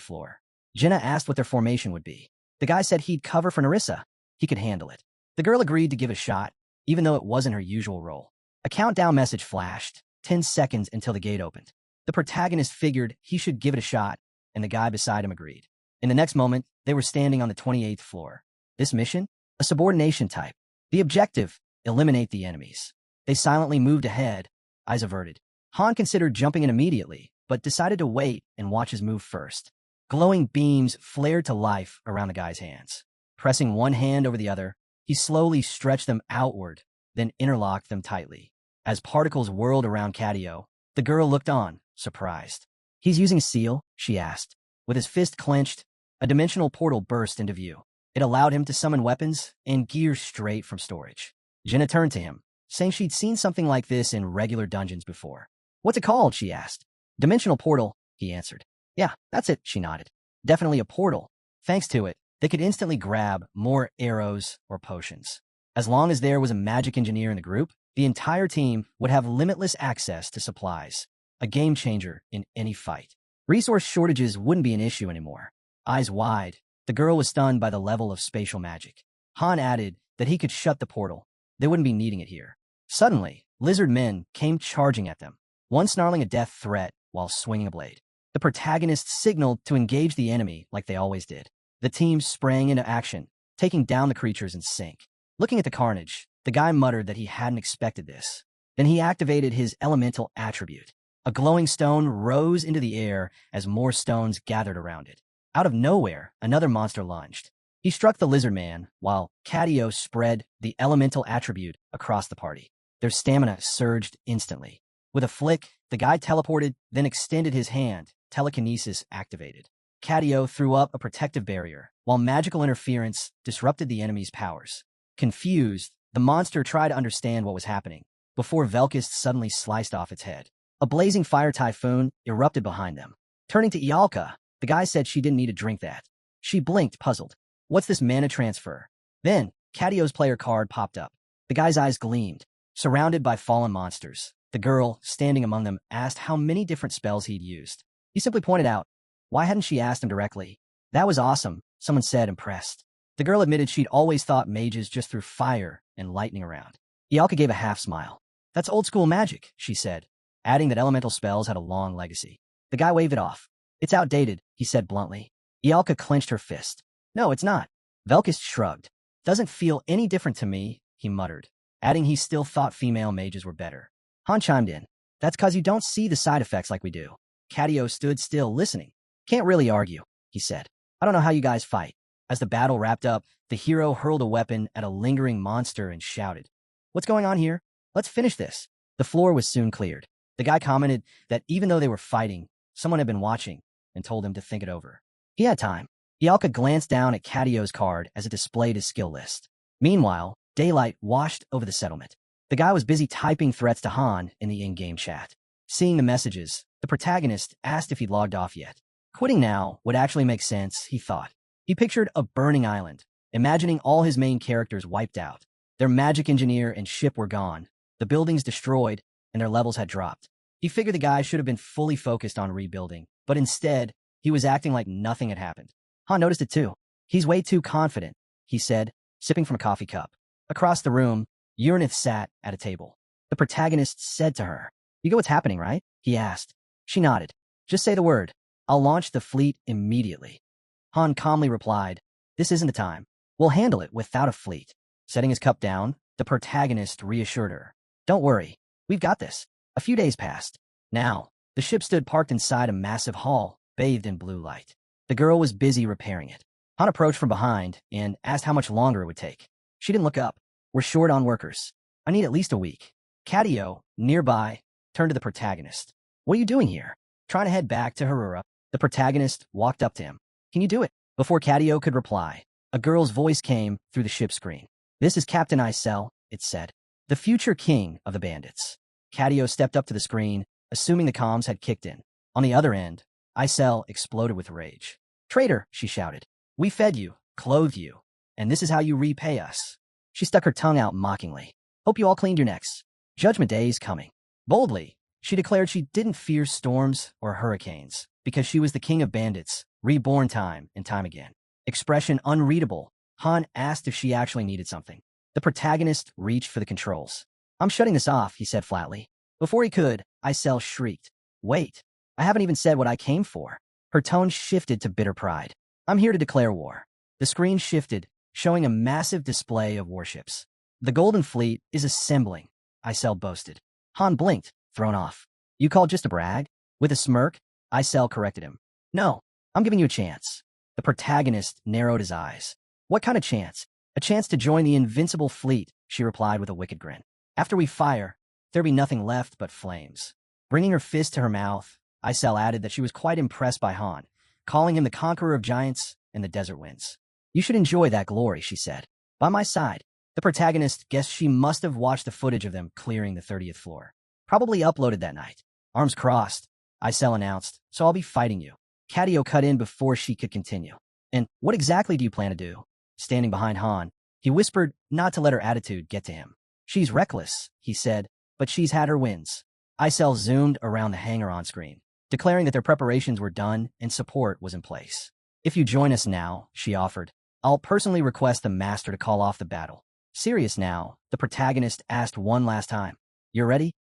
floor. Jenna asked what their formation would be. The guy said he'd cover for Narissa. He could handle it. The girl agreed to give it a shot, even though it wasn't her usual role. A countdown message flashed, 10 seconds until the gate opened. The protagonist figured he should give it a shot and the guy beside him agreed. In the next moment, they were standing on the 28th floor. This mission? A subordination type. The objective? Eliminate the enemies. They silently moved ahead, eyes averted. Han considered jumping in immediately, but decided to wait and watch his move first. Glowing beams flared to life around the guy's hands. Pressing one hand over the other, he slowly stretched them outward, then interlocked them tightly. As particles whirled around Catio, the girl looked on, surprised. "He's using seal?" she asked. With his fist clenched, a dimensional portal burst into view. It allowed him to summon weapons and gear straight from storage. Jenna turned to him, saying she'd seen something like this in regular dungeons before. "What's it called?" she asked. "Dimensional portal," he answered. "Yeah, that's it," she nodded. "Definitely a portal. Thanks to it, they could instantly grab more arrows or potions. As long as there was a magic engineer in the group, the entire team would have limitless access to supplies, a game changer in any fight. Resource shortages wouldn't be an issue anymore." Eyes wide, the girl was stunned by the level of spatial magic. Han added that he could shut the portal. They wouldn't be needing it here. Suddenly, lizard men came charging at them, one snarling a death threat while swinging a blade. The protagonists signaled to engage the enemy like they always did. The team sprang into action, taking down the creatures in sync. Looking at the carnage, the guy muttered that he hadn't expected this. Then he activated his elemental attribute. A glowing stone rose into the air as more stones gathered around it. Out of nowhere, another monster lunged. He struck the lizard man, while Catio spread the elemental attribute across the party. Their stamina surged instantly. With a flick, the guy teleported, then extended his hand, telekinesis activated. Catio threw up a protective barrier, while magical interference disrupted the enemy's powers. Confused, the monster tried to understand what was happening, before Velkist suddenly sliced off its head. A blazing fire typhoon erupted behind them. Turning to Ialka, the guy said she didn't need to drink that. She blinked, puzzled. "What's this mana transfer?" Then, Catio's player card popped up. The guy's eyes gleamed. Surrounded by fallen monsters, the girl, standing among them, asked how many different spells he'd used. He simply pointed out. Why hadn't she asked him directly? "That was awesome," someone said, impressed. The girl admitted she'd always thought mages just threw fire and lightning around. Ialka gave a half smile. "That's old-school magic," she said, adding that elemental spells had a long legacy. The guy waved it off. "It's outdated," he said bluntly. Ialka clenched her fist. "No, it's not." Velkist shrugged. "Doesn't feel any different to me," he muttered, adding he still thought female mages were better. Han chimed in. "That's 'cause you don't see the side effects like we do." Catio stood still, listening. "Can't really argue," he said. "I don't know how you guys fight." As the battle wrapped up, the hero hurled a weapon at a lingering monster and shouted, "What's going on here? Let's finish this." The floor was soon cleared. The guy commented that even though they were fighting, someone had been watching and told him to think it over. He had time. Ialka glanced down at Catio's card as it displayed his skill list. Meanwhile, daylight washed over the settlement. The guy was busy typing threats to Han in the in-game chat. Seeing the messages, the protagonist asked if he'd logged off yet. Quitting now would actually make sense, he thought. He pictured a burning island, imagining all his main characters wiped out. Their magic engineer and ship were gone, the buildings destroyed, and their levels had dropped. He figured the guy should have been fully focused on rebuilding, but instead, he was acting like nothing had happened. Han noticed it too. "He's way too confident," he said, sipping from a coffee cup. Across the room, Uranith sat at a table. The protagonist said to her, "You get what's happening, right?" he asked. She nodded. "Just say the word. I'll launch the fleet immediately." Han calmly replied, "This isn't the time. We'll handle it without a fleet." Setting his cup down, the protagonist reassured her. "Don't worry. We've got this." A few days passed. Now, the ship stood parked inside a massive hall, bathed in blue light. The girl was busy repairing it. Han approached from behind and asked how much longer it would take. She didn't look up. "We're short on workers. I need at least a week." Catio, nearby, turned to the protagonist. "What are you doing here?" Trying to head back to Harura, the protagonist walked up to him. "Can you do it?" Before Catio could reply, a girl's voice came through the ship screen. "This is Captain Isel," it said, "the future king of the bandits." Catio stepped up to the screen, assuming the comms had kicked in. On the other end, Isel exploded with rage. "Traitor," she shouted. "We fed you, clothed you, and this is how you repay us." She stuck her tongue out mockingly. "Hope you all cleaned your necks. Judgment Day is coming." Boldly, she declared she didn't fear storms or hurricanes because she was the king of bandits, reborn time and time again. Expression unreadable, Han asked if she actually needed something. The protagonist reached for the controls. "I'm shutting this off," he said flatly. Before he could, Isel shrieked. "Wait, I haven't even said what I came for." Her tone shifted to bitter pride. I'm here to declare war. The screen shifted, showing a massive display of warships. The Golden Fleet is assembling, Isel boasted. Han blinked, thrown off. You called just a brag? With a smirk, Isel corrected him. No, I'm giving you a chance. The protagonist narrowed his eyes. What kind of chance? A chance to join the invincible fleet, she replied with a wicked grin. After we fire, there'll be nothing left but flames. Bringing her fist to her mouth, Isel added that she was quite impressed by Han, calling him the conqueror of giants and the desert winds. You should enjoy that glory, she said. By my side. The protagonist guessed she must have watched the footage of them clearing the 30th floor. Probably uploaded that night. Arms crossed, Isel announced, so I'll be fighting you. Cadio cut in before she could continue. And what exactly do you plan to do? Standing behind Han, he whispered not to let her attitude get to him. She's reckless, he said, but she's had her wins. Isel zoomed around the hangar on screen, declaring that their preparations were done and support was in place. If you join us now, she offered, I'll personally request the master to call off the battle. Serious now, the protagonist asked one last time. You're ready?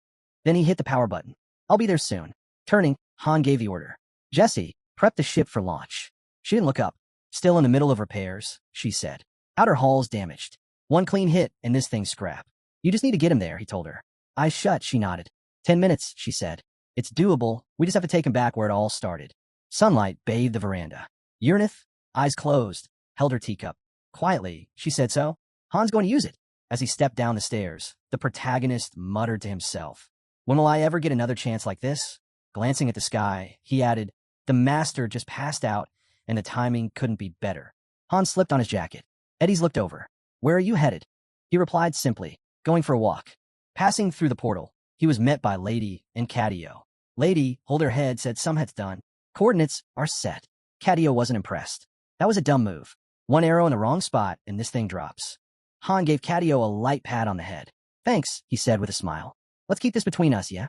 Then he hit the power button. I'll be there soon. Turning, Han gave the order. Jessie, prep the ship for launch. She didn't look up. Still in the middle of repairs, she said. Outer hull's damaged. One clean hit and this thing's scrap. You just need to get him there, he told her. Eyes shut, she nodded. 10 minutes, she said. It's doable. We just have to take him back where it all started. Sunlight bathed the veranda. Uranith, eyes closed, held her teacup. Quietly, she said so. Han's going to use it. As he stepped down the stairs, the protagonist muttered to himself. When will I ever get another chance like this? Glancing at the sky, he added, the master just passed out, and the timing couldn't be better. Han slipped on his jacket. Eddie's looked over. Where are you headed? He replied simply, going for a walk. Passing through the portal, he was met by Lady and Cadio. Lady, hold her head, said some head's done. Coordinates are set. Cadio wasn't impressed. That was a dumb move. One arrow in the wrong spot, and this thing drops. Han gave Cadio a light pat on the head. Thanks, he said with a smile. Let's keep this between us, yeah?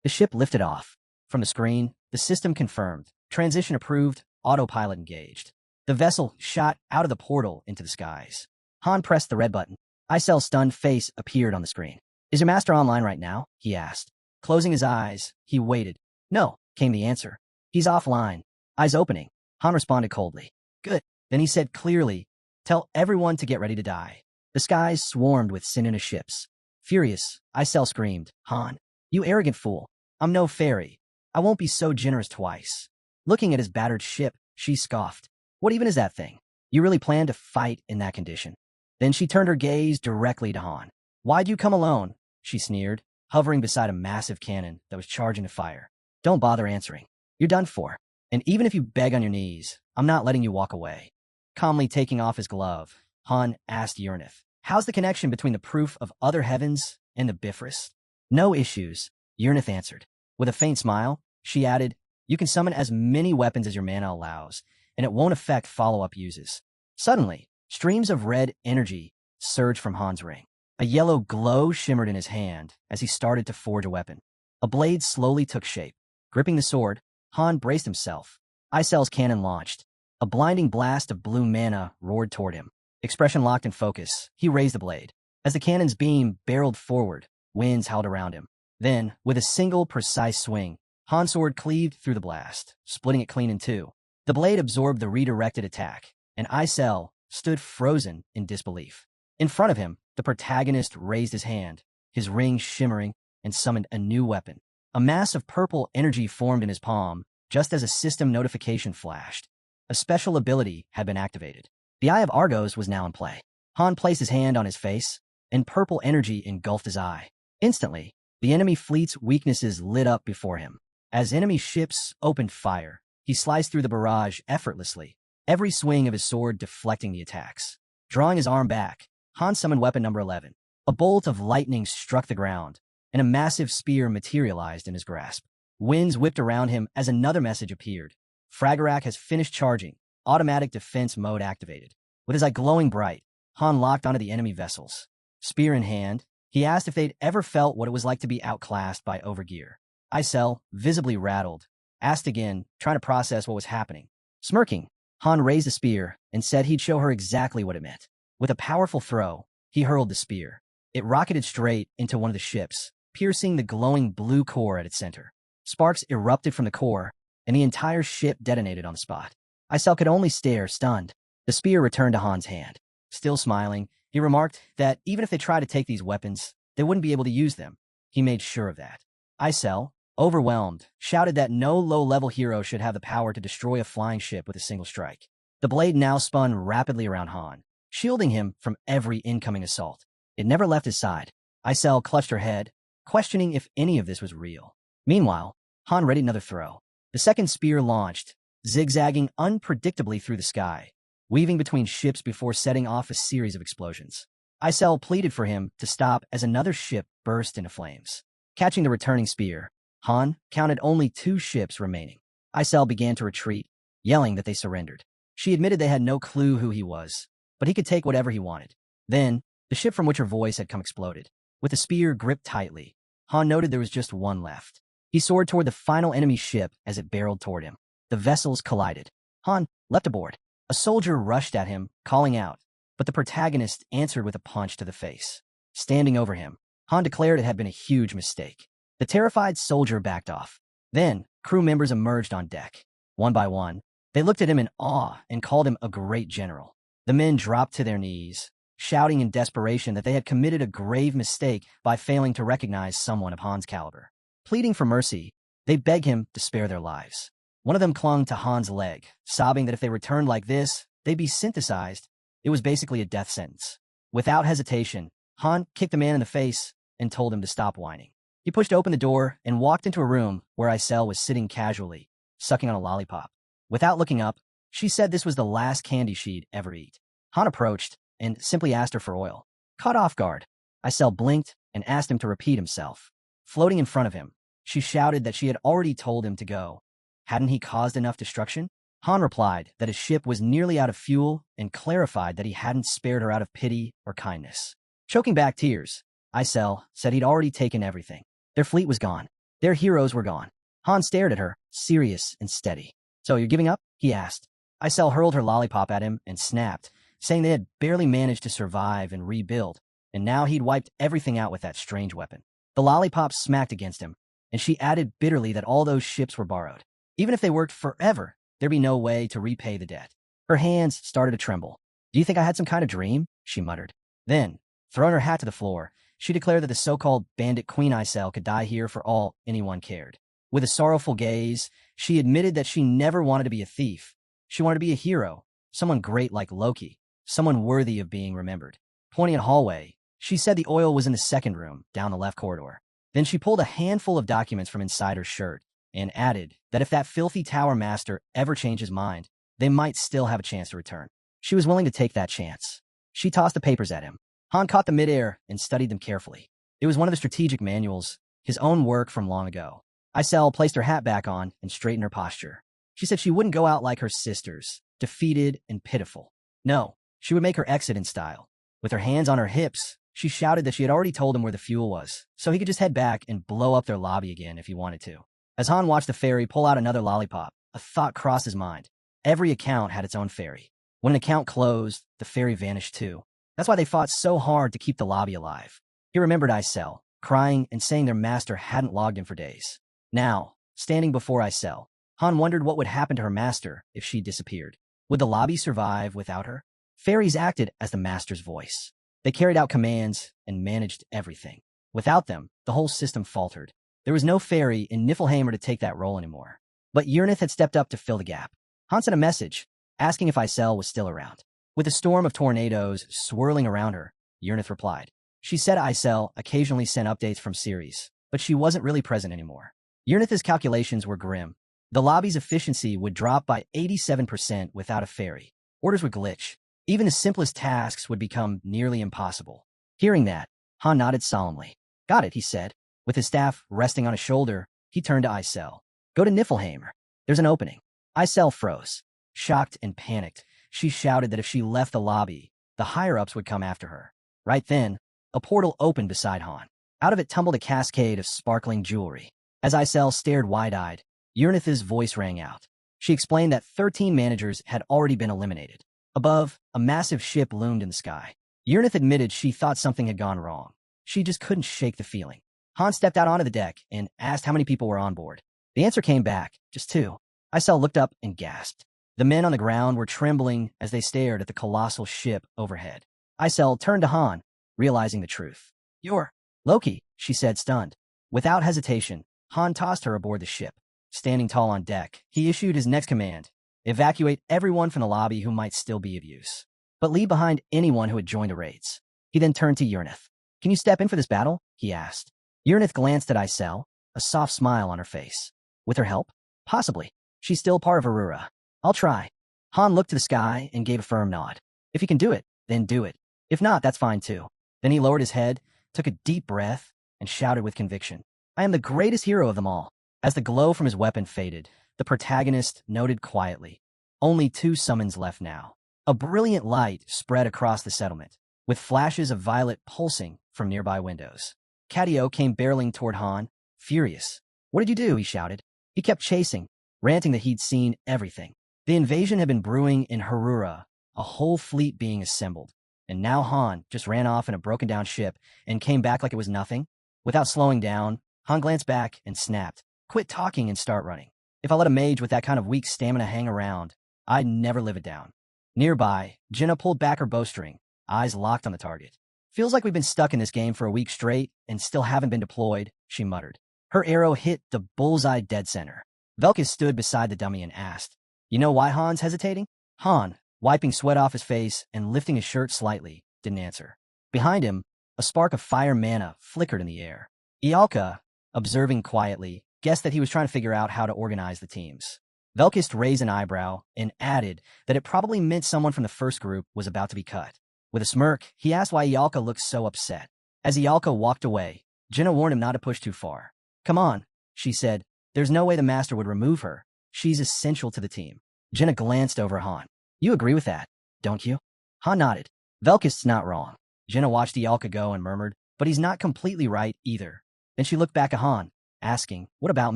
The ship lifted off. From the screen, the system confirmed. Transition approved, autopilot engaged. The vessel shot out of the portal into the skies. Han pressed the red button. Isel's stunned face appeared on the screen. Is your master online right now? He asked. Closing his eyes, he waited. No, came the answer. He's offline. Eyes opening. Han responded coldly. Good. Then he said clearly, tell everyone to get ready to die. The skies swarmed with Sinuna ships. Furious, Isel screamed, Han, you arrogant fool. I'm no fairy. I won't be so generous twice. Looking at his battered ship, she scoffed. What even is that thing? You really plan to fight in that condition? Then she turned her gaze directly to Han. Why'd you come alone? She sneered, hovering beside a massive cannon that was charging to fire. Don't bother answering. You're done for. And even if you beg on your knees, I'm not letting you walk away. Calmly taking off his glove, Han asked Uranith, how's the connection between the proof of other heavens and the Bifrost? No issues, Uranith answered. With a faint smile, she added, you can summon as many weapons as your mana allows, and it won't affect follow-up uses. Suddenly, streams of red energy surged from Han's ring. A yellow glow shimmered in his hand as he started to forge a weapon. A blade slowly took shape. Gripping the sword, Han braced himself. Isel's cannon launched. A blinding blast of blue mana roared toward him. Expression locked in focus, he raised the blade. As the cannon's beam barreled forward, winds howled around him. Then, with a single precise swing, Han's sword cleaved through the blast, splitting it clean in two. The blade absorbed the redirected attack, and Isel stood frozen in disbelief. In front of him, the protagonist raised his hand, his ring shimmering, and summoned a new weapon. A mass of purple energy formed in his palm, just as a system notification flashed. A special ability had been activated. The Eye of Argos was now in play. Han placed his hand on his face, and purple energy engulfed his eye. Instantly, the enemy fleet's weaknesses lit up before him. As enemy ships opened fire, he sliced through the barrage effortlessly, every swing of his sword deflecting the attacks. Drawing his arm back, Han summoned weapon number 11. A bolt of lightning struck the ground, and a massive spear materialized in his grasp. Winds whipped around him as another message appeared. Fragarak has finished charging. Automatic defense mode activated. With his eye glowing bright, Han locked onto the enemy vessels. Spear in hand, he asked if they'd ever felt what it was like to be outclassed by overgear. Isel, visibly rattled, asked again, trying to process what was happening. Smirking, Han raised the spear and said he'd show her exactly what it meant. With a powerful throw, he hurled the spear. It rocketed straight into one of the ships, piercing the glowing blue core at its center. Sparks erupted from the core, and the entire ship detonated on the spot. Isel could only stare, stunned. The spear returned to Han's hand. Still smiling, he remarked that even if they tried to take these weapons, they wouldn't be able to use them. He made sure of that. Isel, overwhelmed, shouted that no low-level hero should have the power to destroy a flying ship with a single strike. The blade now spun rapidly around Han, shielding him from every incoming assault. It never left his side. Isel clutched her head, questioning if any of this was real. Meanwhile, Han readied another throw. The second spear launched, zigzagging unpredictably through the sky, weaving between ships before setting off a series of explosions. Isel pleaded for him to stop as another ship burst into flames. Catching the returning spear, Han counted only 2 ships remaining. Isel began to retreat, yelling that they surrendered. She admitted they had no clue who he was, but he could take whatever he wanted. Then, the ship from which her voice had come exploded. With the spear gripped tightly, Han noted there was just one left. He soared toward the final enemy ship as it barreled toward him. The vessels collided. Han leapt aboard. A soldier rushed at him, calling out, but the protagonist answered with a punch to the face. Standing over him, Han declared it had been a huge mistake. The terrified soldier backed off. Then, crew members emerged on deck. One by one, they looked at him in awe and called him a great general. The men dropped to their knees, shouting in desperation that they had committed a grave mistake by failing to recognize someone of Han's caliber. Pleading for mercy, they begged him to spare their lives. One of them clung to Han's leg, sobbing that if they returned like this, they'd be synthesized. It was basically a death sentence. Without hesitation, Han kicked the man in the face and told him to stop whining. He pushed open the door and walked into a room where Isel was sitting casually, sucking on a lollipop. Without looking up, she said this was the last candy she'd ever eat. Han approached and simply asked her for oil. Caught off guard, Isel blinked and asked him to repeat himself. Floating in front of him, she shouted that she had already told him to go. Hadn't he caused enough destruction? Han replied that his ship was nearly out of fuel and clarified that he hadn't spared her out of pity or kindness. Choking back tears, Isel said he'd already taken everything. Their fleet was gone. Their heroes were gone. Han stared at her, serious and steady. So you're giving up? He asked. Isel hurled her lollipop at him and snapped, saying they had barely managed to survive and rebuild, and now he'd wiped everything out with that strange weapon. The lollipop smacked against him, and she added bitterly that all those ships were borrowed. Even if they worked forever, there'd be no way to repay the debt. Her hands started to tremble. Do you think I had some kind of dream? She muttered. Then, throwing her hat to the floor, she declared that the so-called bandit Queen Isel could die here for all anyone cared. With a sorrowful gaze, she admitted that she never wanted to be a thief. She wanted to be a hero, someone great like Loki, someone worthy of being remembered. Pointing at a hallway, she said the oil was in the second room, down the left corridor. Then she pulled a handful of documents from inside her shirt and added that if that filthy tower master ever changed his mind, they might still have a chance to return. She was willing to take that chance. She tossed the papers at him. Han caught them midair and studied them carefully. It was one of the strategic manuals, his own work from long ago. Isel placed her hat back on and straightened her posture. She said she wouldn't go out like her sisters, defeated and pitiful. No, she would make her exit in style. With her hands on her hips, she shouted that she had already told him where the fuel was, so he could just head back and blow up their lobby again if he wanted to. As Han watched the ferry pull out another lollipop, a thought crossed his mind. Every account had its own ferry. When an account closed, the ferry vanished too. That's why they fought so hard to keep the lobby alive. He remembered Isel, crying and saying their master hadn't logged in for days. Now, standing before Isel, Han wondered what would happen to her master if she disappeared. Would the lobby survive without her? Fairies acted as the master's voice. They carried out commands and managed everything. Without them, the whole system faltered. There was no fairy in Niflheimer to take that role anymore. But Urnith had stepped up to fill the gap. Han sent a message, asking if Isel was still around. With a storm of tornadoes swirling around her, Urnith replied. She said Isel occasionally sent updates from Ceres, but she wasn't really present anymore. Urnith's calculations were grim. The lobby's efficiency would drop by 87% without a fairy. Orders would glitch. Even the simplest tasks would become nearly impossible. Hearing that, Han nodded solemnly. Got it, he said. With his staff resting on his shoulder, he turned to Isel. Go to Niflheimer. There's an opening. Isel froze. Shocked and panicked, she shouted that if she left the lobby, the higher-ups would come after her. Right then, a portal opened beside Han. Out of it tumbled a cascade of sparkling jewelry. As Isel stared wide-eyed, Urnith's voice rang out. She explained that 13 managers had already been eliminated. Above, a massive ship loomed in the sky. Urnith admitted she thought something had gone wrong. She just couldn't shake the feeling. Han stepped out onto the deck and asked how many people were on board. The answer came back, just 2. Isel looked up and gasped. The men on the ground were trembling as they stared at the colossal ship overhead. Isel turned to Han, realizing the truth. "You're Loki," she said, stunned. Without hesitation, Han tossed her aboard the ship. Standing tall on deck, he issued his next command: evacuate everyone from the lobby who might still be of use, but leave behind anyone who had joined the raids. He then turned to Urnith. "Can you step in for this battle?" he asked. Urnith glanced at Isel, a soft smile on her face. "With her help? Possibly. She's still part of Aurora. I'll try." Han looked to the sky and gave a firm nod. "If you can do it, then do it. If not, that's fine too." Then he lowered his head, took a deep breath, and shouted with conviction, "I am the greatest hero of them all." As the glow from his weapon faded, the protagonist noted quietly, "Only 2 summons left now." A brilliant light spread across the settlement, with flashes of violet pulsing from nearby windows. Cadio came barreling toward Han, furious. "What did you do?" he shouted. He kept chasing, ranting that he'd seen everything. The invasion had been brewing in Harura, a whole fleet being assembled, and now Han just ran off in a broken-down ship and came back like it was nothing. Without slowing down, Han glanced back and snapped, "Quit talking and start running. If I let a mage with that kind of weak stamina hang around, I'd never live it down." Nearby, Jenna pulled back her bowstring, eyes locked on the target. "Feels like we've been stuck in this game for a week straight and still haven't been deployed," she muttered. Her arrow hit the bullseye dead center. Velkus stood beside the dummy and asked, "You know why Han's hesitating?" Han, wiping sweat off his face and lifting his shirt slightly, didn't answer. Behind him, a spark of fire mana flickered in the air. Ialka, observing quietly, guessed that he was trying to figure out how to organize the teams. Velkus raised an eyebrow and added that it probably meant someone from the first group was about to be cut. With a smirk, he asked why Ialka looked so upset. As Ialka walked away, Jenna warned him not to push too far. "Come on," she said. "There's no way the master would remove her. She's essential to the team." Jenna glanced over at Han. "You agree with that, don't you?" Han nodded. "Velkus not wrong." Jenna watched Ialka go and murmured, "But he's not completely right either." Then she looked back at Han, asking, "What about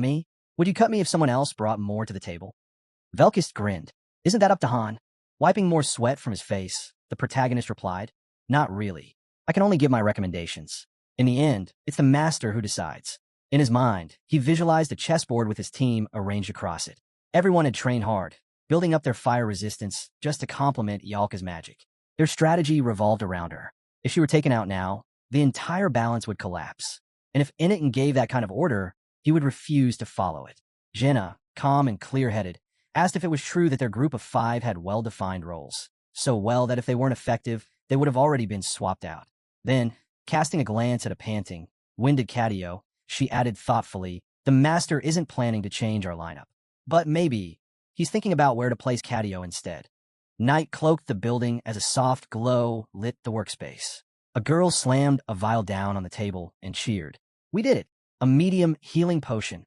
me? Would you cut me if someone else brought more to the table?" Velkus grinned. "Isn't that up to Han?" Wiping more sweat from his face, the protagonist replied, "Not really. I can only give my recommendations. In the end, it's the master who decides." In his mind, he visualized a chessboard with his team arranged across it. Everyone had trained hard, building up their fire resistance just to complement Ialka's magic. Their strategy revolved around her. If she were taken out now, the entire balance would collapse. And if Initan gave that kind of order, he would refuse to follow it. Jenna, calm and clear-headed, asked if it was true that their group of 5 had well-defined roles, so well that if they weren't effective, they would have already been swapped out. Then, casting a glance at a panting, winded Cadio, she added thoughtfully, "The master isn't planning to change our lineup. But maybe he's thinking about where to place Cadio instead." Night cloaked the building as a soft glow lit the workspace. A girl slammed a vial down on the table and cheered. "We did it! A medium healing potion."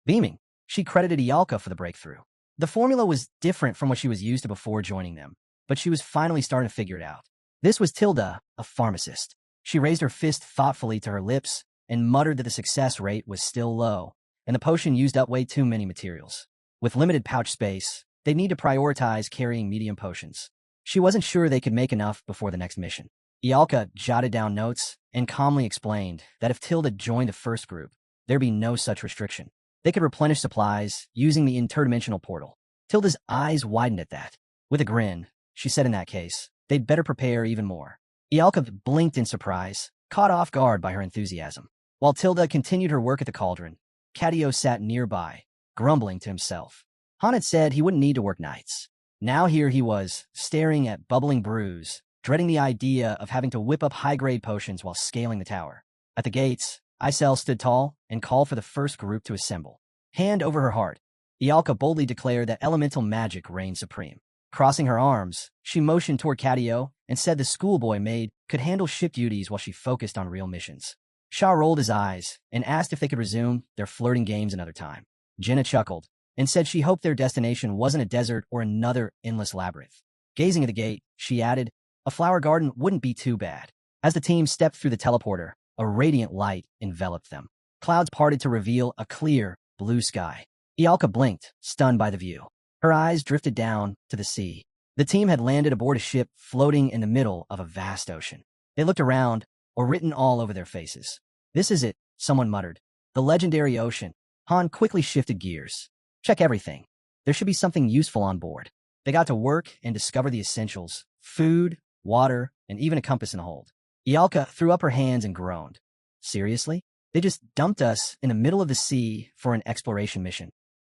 Beaming, she credited Ialka for the breakthrough. The formula was different from what she was used to before joining them, but she was finally starting to figure it out. This was Tilda, a pharmacist. She raised her fist thoughtfully to her lips and muttered that the success rate was still low, and the potion used up way too many materials. With limited pouch space, they'd need to prioritize carrying medium potions. She wasn't sure they could make enough before the next mission. Ialka jotted down notes and calmly explained that if Tilda joined the first group, there'd be no such restriction. They could replenish supplies using the interdimensional portal. Tilda's eyes widened at that. With a grin, she said in that case, they'd better prepare even more. Ialka blinked in surprise, caught off guard by her enthusiasm. While Tilda continued her work at the cauldron, Cadio sat nearby, grumbling to himself. Han had said he wouldn't need to work nights. Now here he was, staring at bubbling brews, dreading the idea of having to whip up high-grade potions while scaling the tower. At the gates, Isel stood tall and called for the first group to assemble. Hand over her heart, Ialka boldly declared that elemental magic reigned supreme. Crossing her arms, she motioned toward Cadio and said the schoolboy maid could handle ship duties while she focused on real missions. Shah rolled his eyes and asked if they could resume their flirting games another time. Jenna chuckled and said she hoped their destination wasn't a desert or another endless labyrinth. Gazing at the gate, she added, "A flower garden wouldn't be too bad." As the team stepped through the teleporter, a radiant light enveloped them. Clouds parted to reveal a clear, blue sky. Ialka blinked, stunned by the view. Her eyes drifted down to the sea. The team had landed aboard a ship floating in the middle of a vast ocean. They looked around, or written all over their faces. "This is it," someone muttered. "The legendary ocean." Han quickly shifted gears. "Check everything." There should be something useful on board. They got to work and discover the essentials: food, water, and even a compass and a hold. Ialka threw up her hands and groaned. Seriously? They just dumped us in the middle of the sea for an exploration mission.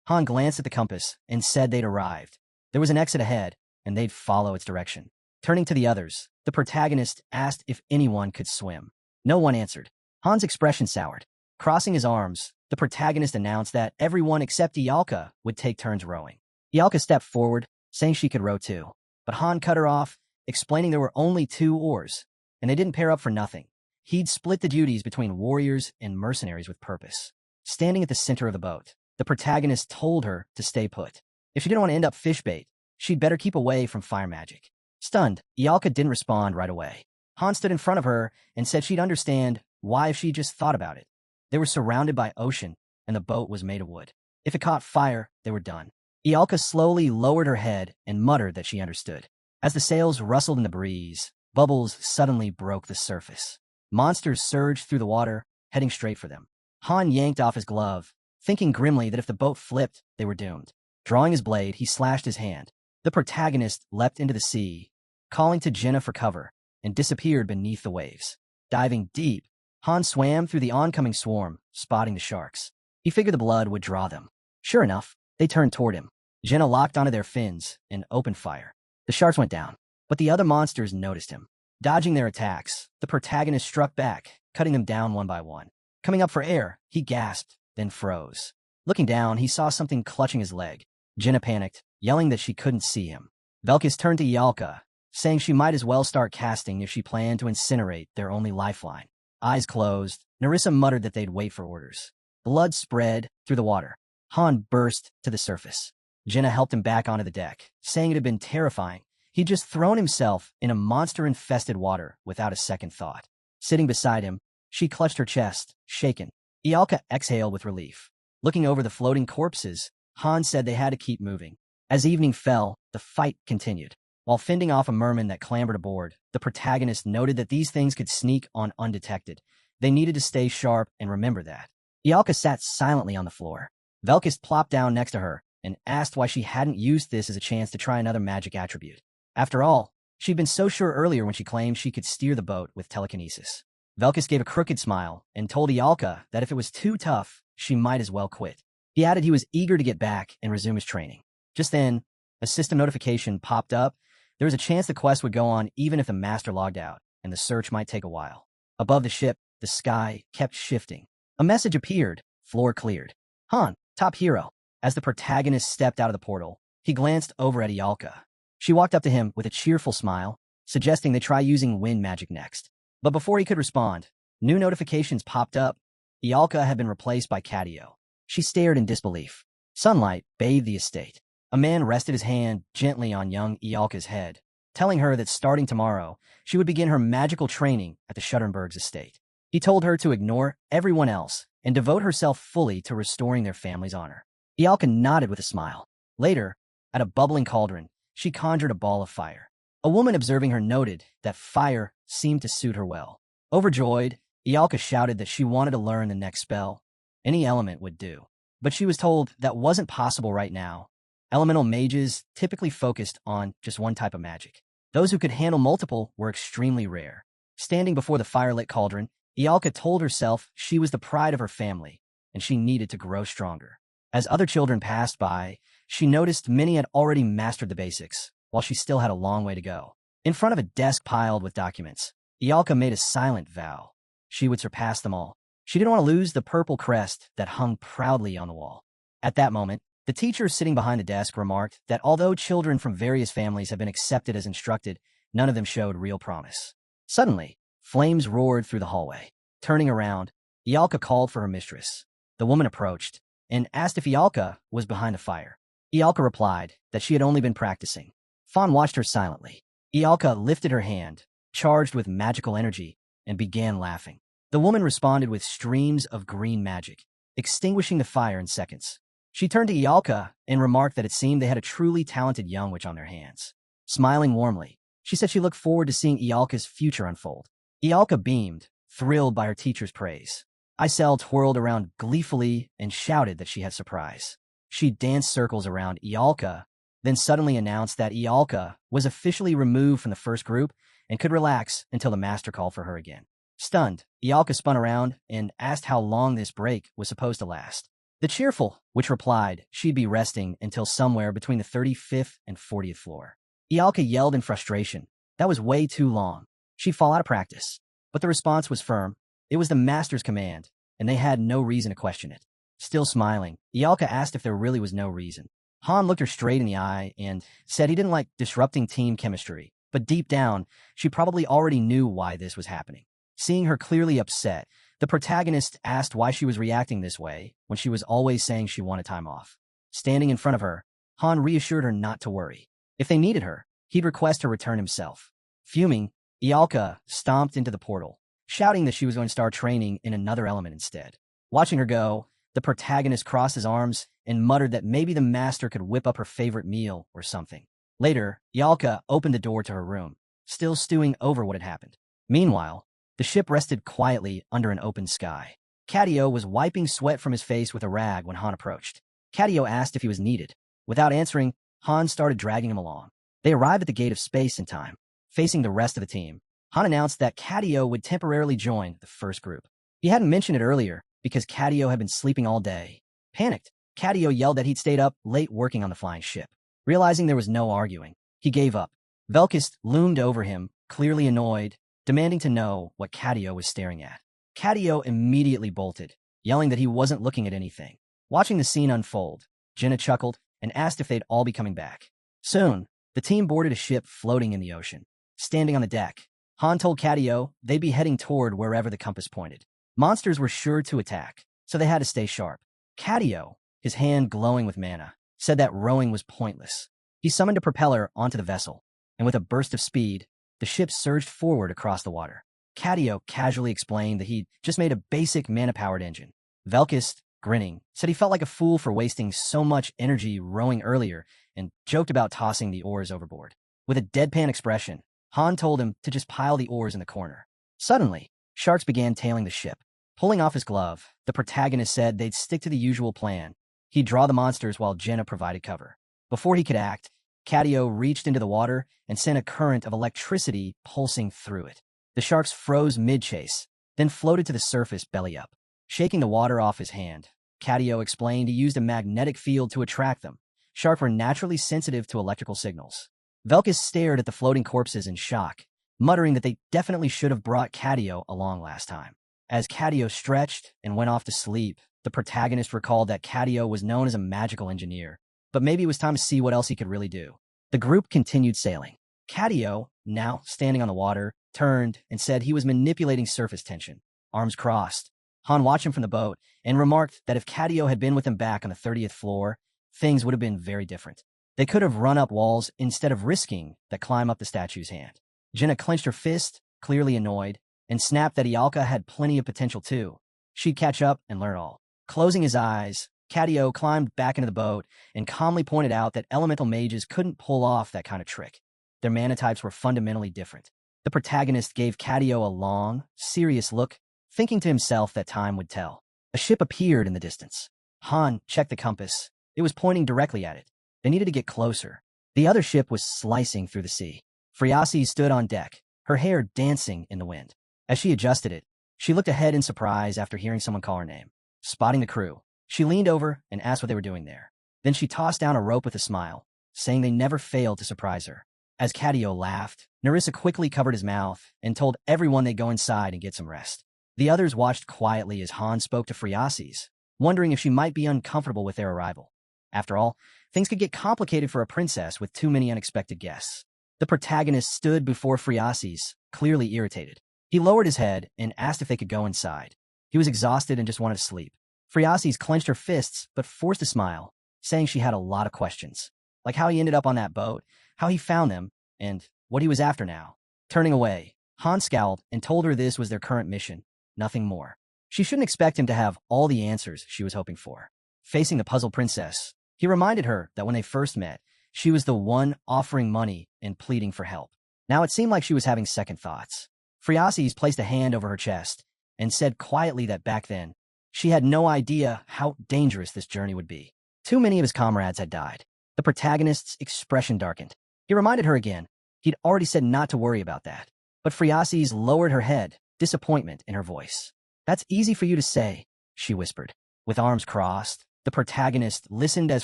Han glanced at the compass and said they'd arrived. There was an exit ahead, and they'd follow its direction. Turning to the others, the protagonist asked if anyone could swim. No one answered. Han's expression soured. Crossing his arms, the protagonist announced that everyone except Ialka would take turns rowing. Ialka stepped forward, saying she could row too. But Han cut her off, explaining there were only 2 oars, and they didn't pair up for nothing. He'd split the duties between warriors and mercenaries with purpose. Standing at the center of the boat, the protagonist told her to stay put. If she didn't want to end up fish bait, she'd better keep away from fire magic. Stunned, Ialka didn't respond right away. Han stood in front of her and said she'd understand why if she just thought about it. They were surrounded by ocean, and the boat was made of wood. If it caught fire, they were done. Ialka slowly lowered her head and muttered that she understood. As the sails rustled in the breeze, bubbles suddenly broke the surface. Monsters surged through the water, heading straight for them. Han yanked off his glove, thinking grimly that if the boat flipped, they were doomed. Drawing his blade, he slashed his hand. The protagonist leapt into the sea, calling to Jenna for cover, and disappeared beneath the waves. Diving deep, Han swam through the oncoming swarm, spotting the sharks. He figured the blood would draw them. Sure enough, they turned toward him. Jenna locked onto their fins and opened fire. The sharks went down, but the other monsters noticed him. Dodging their attacks, the protagonist struck back, cutting them down one by one. Coming up for air, he gasped, then froze. Looking down, he saw something clutching his leg. Jenna panicked, yelling that she couldn't see him. Velkis turned to Ialka, saying she might as well start casting if she planned to incinerate their only lifeline. Eyes closed, Nerissa muttered that they'd wait for orders. Blood spread through the water. Han burst to the surface. Jenna helped him back onto the deck, saying it had been terrifying. He'd just thrown himself in a monster-infested water without a second thought. Sitting beside him, she clutched her chest, shaken. Ialka exhaled with relief. Looking over the floating corpses, Han said they had to keep moving. As evening fell, the fight continued. While fending off a merman that clambered aboard, the protagonist noted that these things could sneak on undetected. They needed to stay sharp and remember that. Ialka sat silently on the floor. Velkis plopped down next to her and asked why she hadn't used this as a chance to try another magic attribute. After all, she'd been so sure earlier when she claimed she could steer the boat with telekinesis. Velkis gave a crooked smile and told Ialka that if it was too tough, she might as well quit. He added he was eager to get back and resume his training. Just then, a system notification popped up. There was a chance the quest would go on even if the master logged out, and the search might take a while. Above the ship, the sky kept shifting. A message appeared, floor cleared. Han, top hero. As the protagonist stepped out of the portal, he glanced over at Ialka. She walked up to him with a cheerful smile, suggesting they try using wind magic next. But before he could respond, new notifications popped up. Ialka had been replaced by Cadio. She stared in disbelief. Sunlight bathed the estate. A man rested his hand gently on young Ialka's head, telling her that starting tomorrow, she would begin her magical training at the Schutternberg's estate. He told her to ignore everyone else and devote herself fully to restoring their family's honor. Ialka nodded with a smile. Later, at a bubbling cauldron, she conjured a ball of fire. A woman observing her noted that fire seemed to suit her well. Overjoyed, Ialka shouted that she wanted to learn the next spell. Any element would do. But she was told that wasn't possible right now. Elemental mages typically focused on just one type of magic. Those who could handle multiple were extremely rare. Standing before the firelit cauldron, Ialka told herself she was the pride of her family, and she needed to grow stronger. As other children passed by, she noticed many had already mastered the basics, while she still had a long way to go. In front of a desk piled with documents, Ialka made a silent vow. She would surpass them all. She didn't want to lose the purple crest that hung proudly on the wall. At that moment, the teacher sitting behind the desk remarked that although children from various families had been accepted as instructed, none of them showed real promise. Suddenly, flames roared through the hallway. Turning around, Ialka called for her mistress. The woman approached and asked if Ialka was behind the fire. Ialka replied that she had only been practicing. Fawn watched her silently. Ialka lifted her hand, charged with magical energy, and began laughing. The woman responded with streams of green magic, extinguishing the fire in seconds. She turned to Ialka and remarked that it seemed they had a truly talented young witch on their hands. Smiling warmly, she said she looked forward to seeing Ialka's future unfold. Ialka beamed, thrilled by her teacher's praise. Isel twirled around gleefully and shouted that she had surprise. She danced circles around Ialka, then suddenly announced that Ialka was officially removed from the first group and could relax until the master called for her again. Stunned, Ialka spun around and asked how long this break was supposed to last. The cheerful witch replied she'd be resting until somewhere between the 35th and 40th floor. Ialka yelled in frustration. That was way too long. She'd fall out of practice. But the response was firm. It was the master's command, and they had no reason to question it. Still smiling, Ialka asked if there really was no reason. Han looked her straight in the eye and said he didn't like disrupting team chemistry, but deep down, she probably already knew why this was happening. Seeing her clearly upset, the protagonist asked why she was reacting this way when she was always saying she wanted time off. Standing in front of her, Han reassured her not to worry. If they needed her, he'd request her return himself. Fuming, Ialka stomped into the portal, shouting that she was going to start training in another element instead. Watching her go, the protagonist crossed his arms and muttered that maybe the master could whip up her favorite meal or something. Later, Ialka opened the door to her room, still stewing over what had happened. Meanwhile, the ship rested quietly under an open sky. Cadio was wiping sweat from his face with a rag when Han approached. Cadio asked if he was needed. Without answering, Han started dragging him along. They arrived at the gate of space in time. Facing the rest of the team, Han announced that Cadio would temporarily join the first group. He hadn't mentioned it earlier because Cadio had been sleeping all day. Panicked, Cadio yelled that he'd stayed up late working on the flying ship. Realizing there was no arguing, he gave up. Velkist loomed over him, clearly annoyed, demanding to know what Cadio was staring at. Cadio immediately bolted, yelling that he wasn't looking at anything. Watching the scene unfold, Jenna chuckled and asked if they'd all be coming back. Soon, the team boarded a ship floating in the ocean. Standing on the deck, Han told Cadio they'd be heading toward wherever the compass pointed. Monsters were sure to attack, so they had to stay sharp. Cadio, his hand glowing with mana, said that rowing was pointless. He summoned a propeller onto the vessel, and with a burst of speed, the ship surged forward across the water. Cadio casually explained that he'd just made a basic mana-powered engine. Velkist, grinning, said he felt like a fool for wasting so much energy rowing earlier and joked about tossing the oars overboard. With a deadpan expression, Han told him to just pile the oars in the corner. Suddenly, sharks began tailing the ship. Pulling off his glove, the protagonist said they'd stick to the usual plan. He'd draw the monsters while Jenna provided cover. Before he could act, Cadio reached into the water and sent a current of electricity pulsing through it. The sharks froze mid-chase, then floated to the surface belly up. Shaking the water off his hand, Cadio explained he used a magnetic field to attract them. Sharks were naturally sensitive to electrical signals. Velkis stared at the floating corpses in shock, muttering that they definitely should have brought Cadio along last time. As Cadio stretched and went off to sleep, the protagonist recalled that Cadio was known as a magical engineer, but maybe it was time to see what else he could really do. The group continued sailing. Cadio, now standing on the water, turned and said he was manipulating surface tension. Arms crossed, Han watched him from the boat and remarked that if Cadio had been with him back on the 30th floor, things would have been very different. They could have run up walls instead of risking that climb up the statue's hand. Jenna clenched her fist, clearly annoyed, and snapped that Ialka had plenty of potential too. She'd catch up and learn all. Closing his eyes, Cadio climbed back into the boat and calmly pointed out that elemental mages couldn't pull off that kind of trick. Their mana types were fundamentally different. The protagonist gave Cadio a long, serious look, thinking to himself that time would tell. A ship appeared in the distance. Han checked the compass. It was pointing directly at it. They needed to get closer. The other ship was slicing through the sea. Friasi stood on deck, her hair dancing in the wind. As she adjusted it, she looked ahead in surprise after hearing someone call her name. Spotting the crew, she leaned over and asked what they were doing there. Then she tossed down a rope with a smile, saying they never failed to surprise her. As Cadio laughed, Narissa quickly covered his mouth and told everyone they'd go inside and get some rest. The others watched quietly as Han spoke to Friasis, wondering if she might be uncomfortable with their arrival. After all, things could get complicated for a princess with too many unexpected guests. The protagonist stood before Friasis, clearly irritated. He lowered his head and asked if they could go inside. He was exhausted and just wanted to sleep. Friasis clenched her fists but forced a smile, saying she had a lot of questions, like how he ended up on that boat, how he found them, and what he was after now. Turning away, Han scowled and told her this was their current mission, nothing more. She shouldn't expect him to have all the answers she was hoping for. Facing the puzzled princess, he reminded her that when they first met, she was the one offering money and pleading for help. Now it seemed like she was having second thoughts. Friasis placed a hand over her chest and said quietly that back then, she had no idea how dangerous this journey would be. Too many of his comrades had died. The protagonist's expression darkened. He reminded her again. He'd already said not to worry about that. But Phreases lowered her head, disappointment in her voice. "That's easy for you to say," she whispered. With arms crossed, the protagonist listened as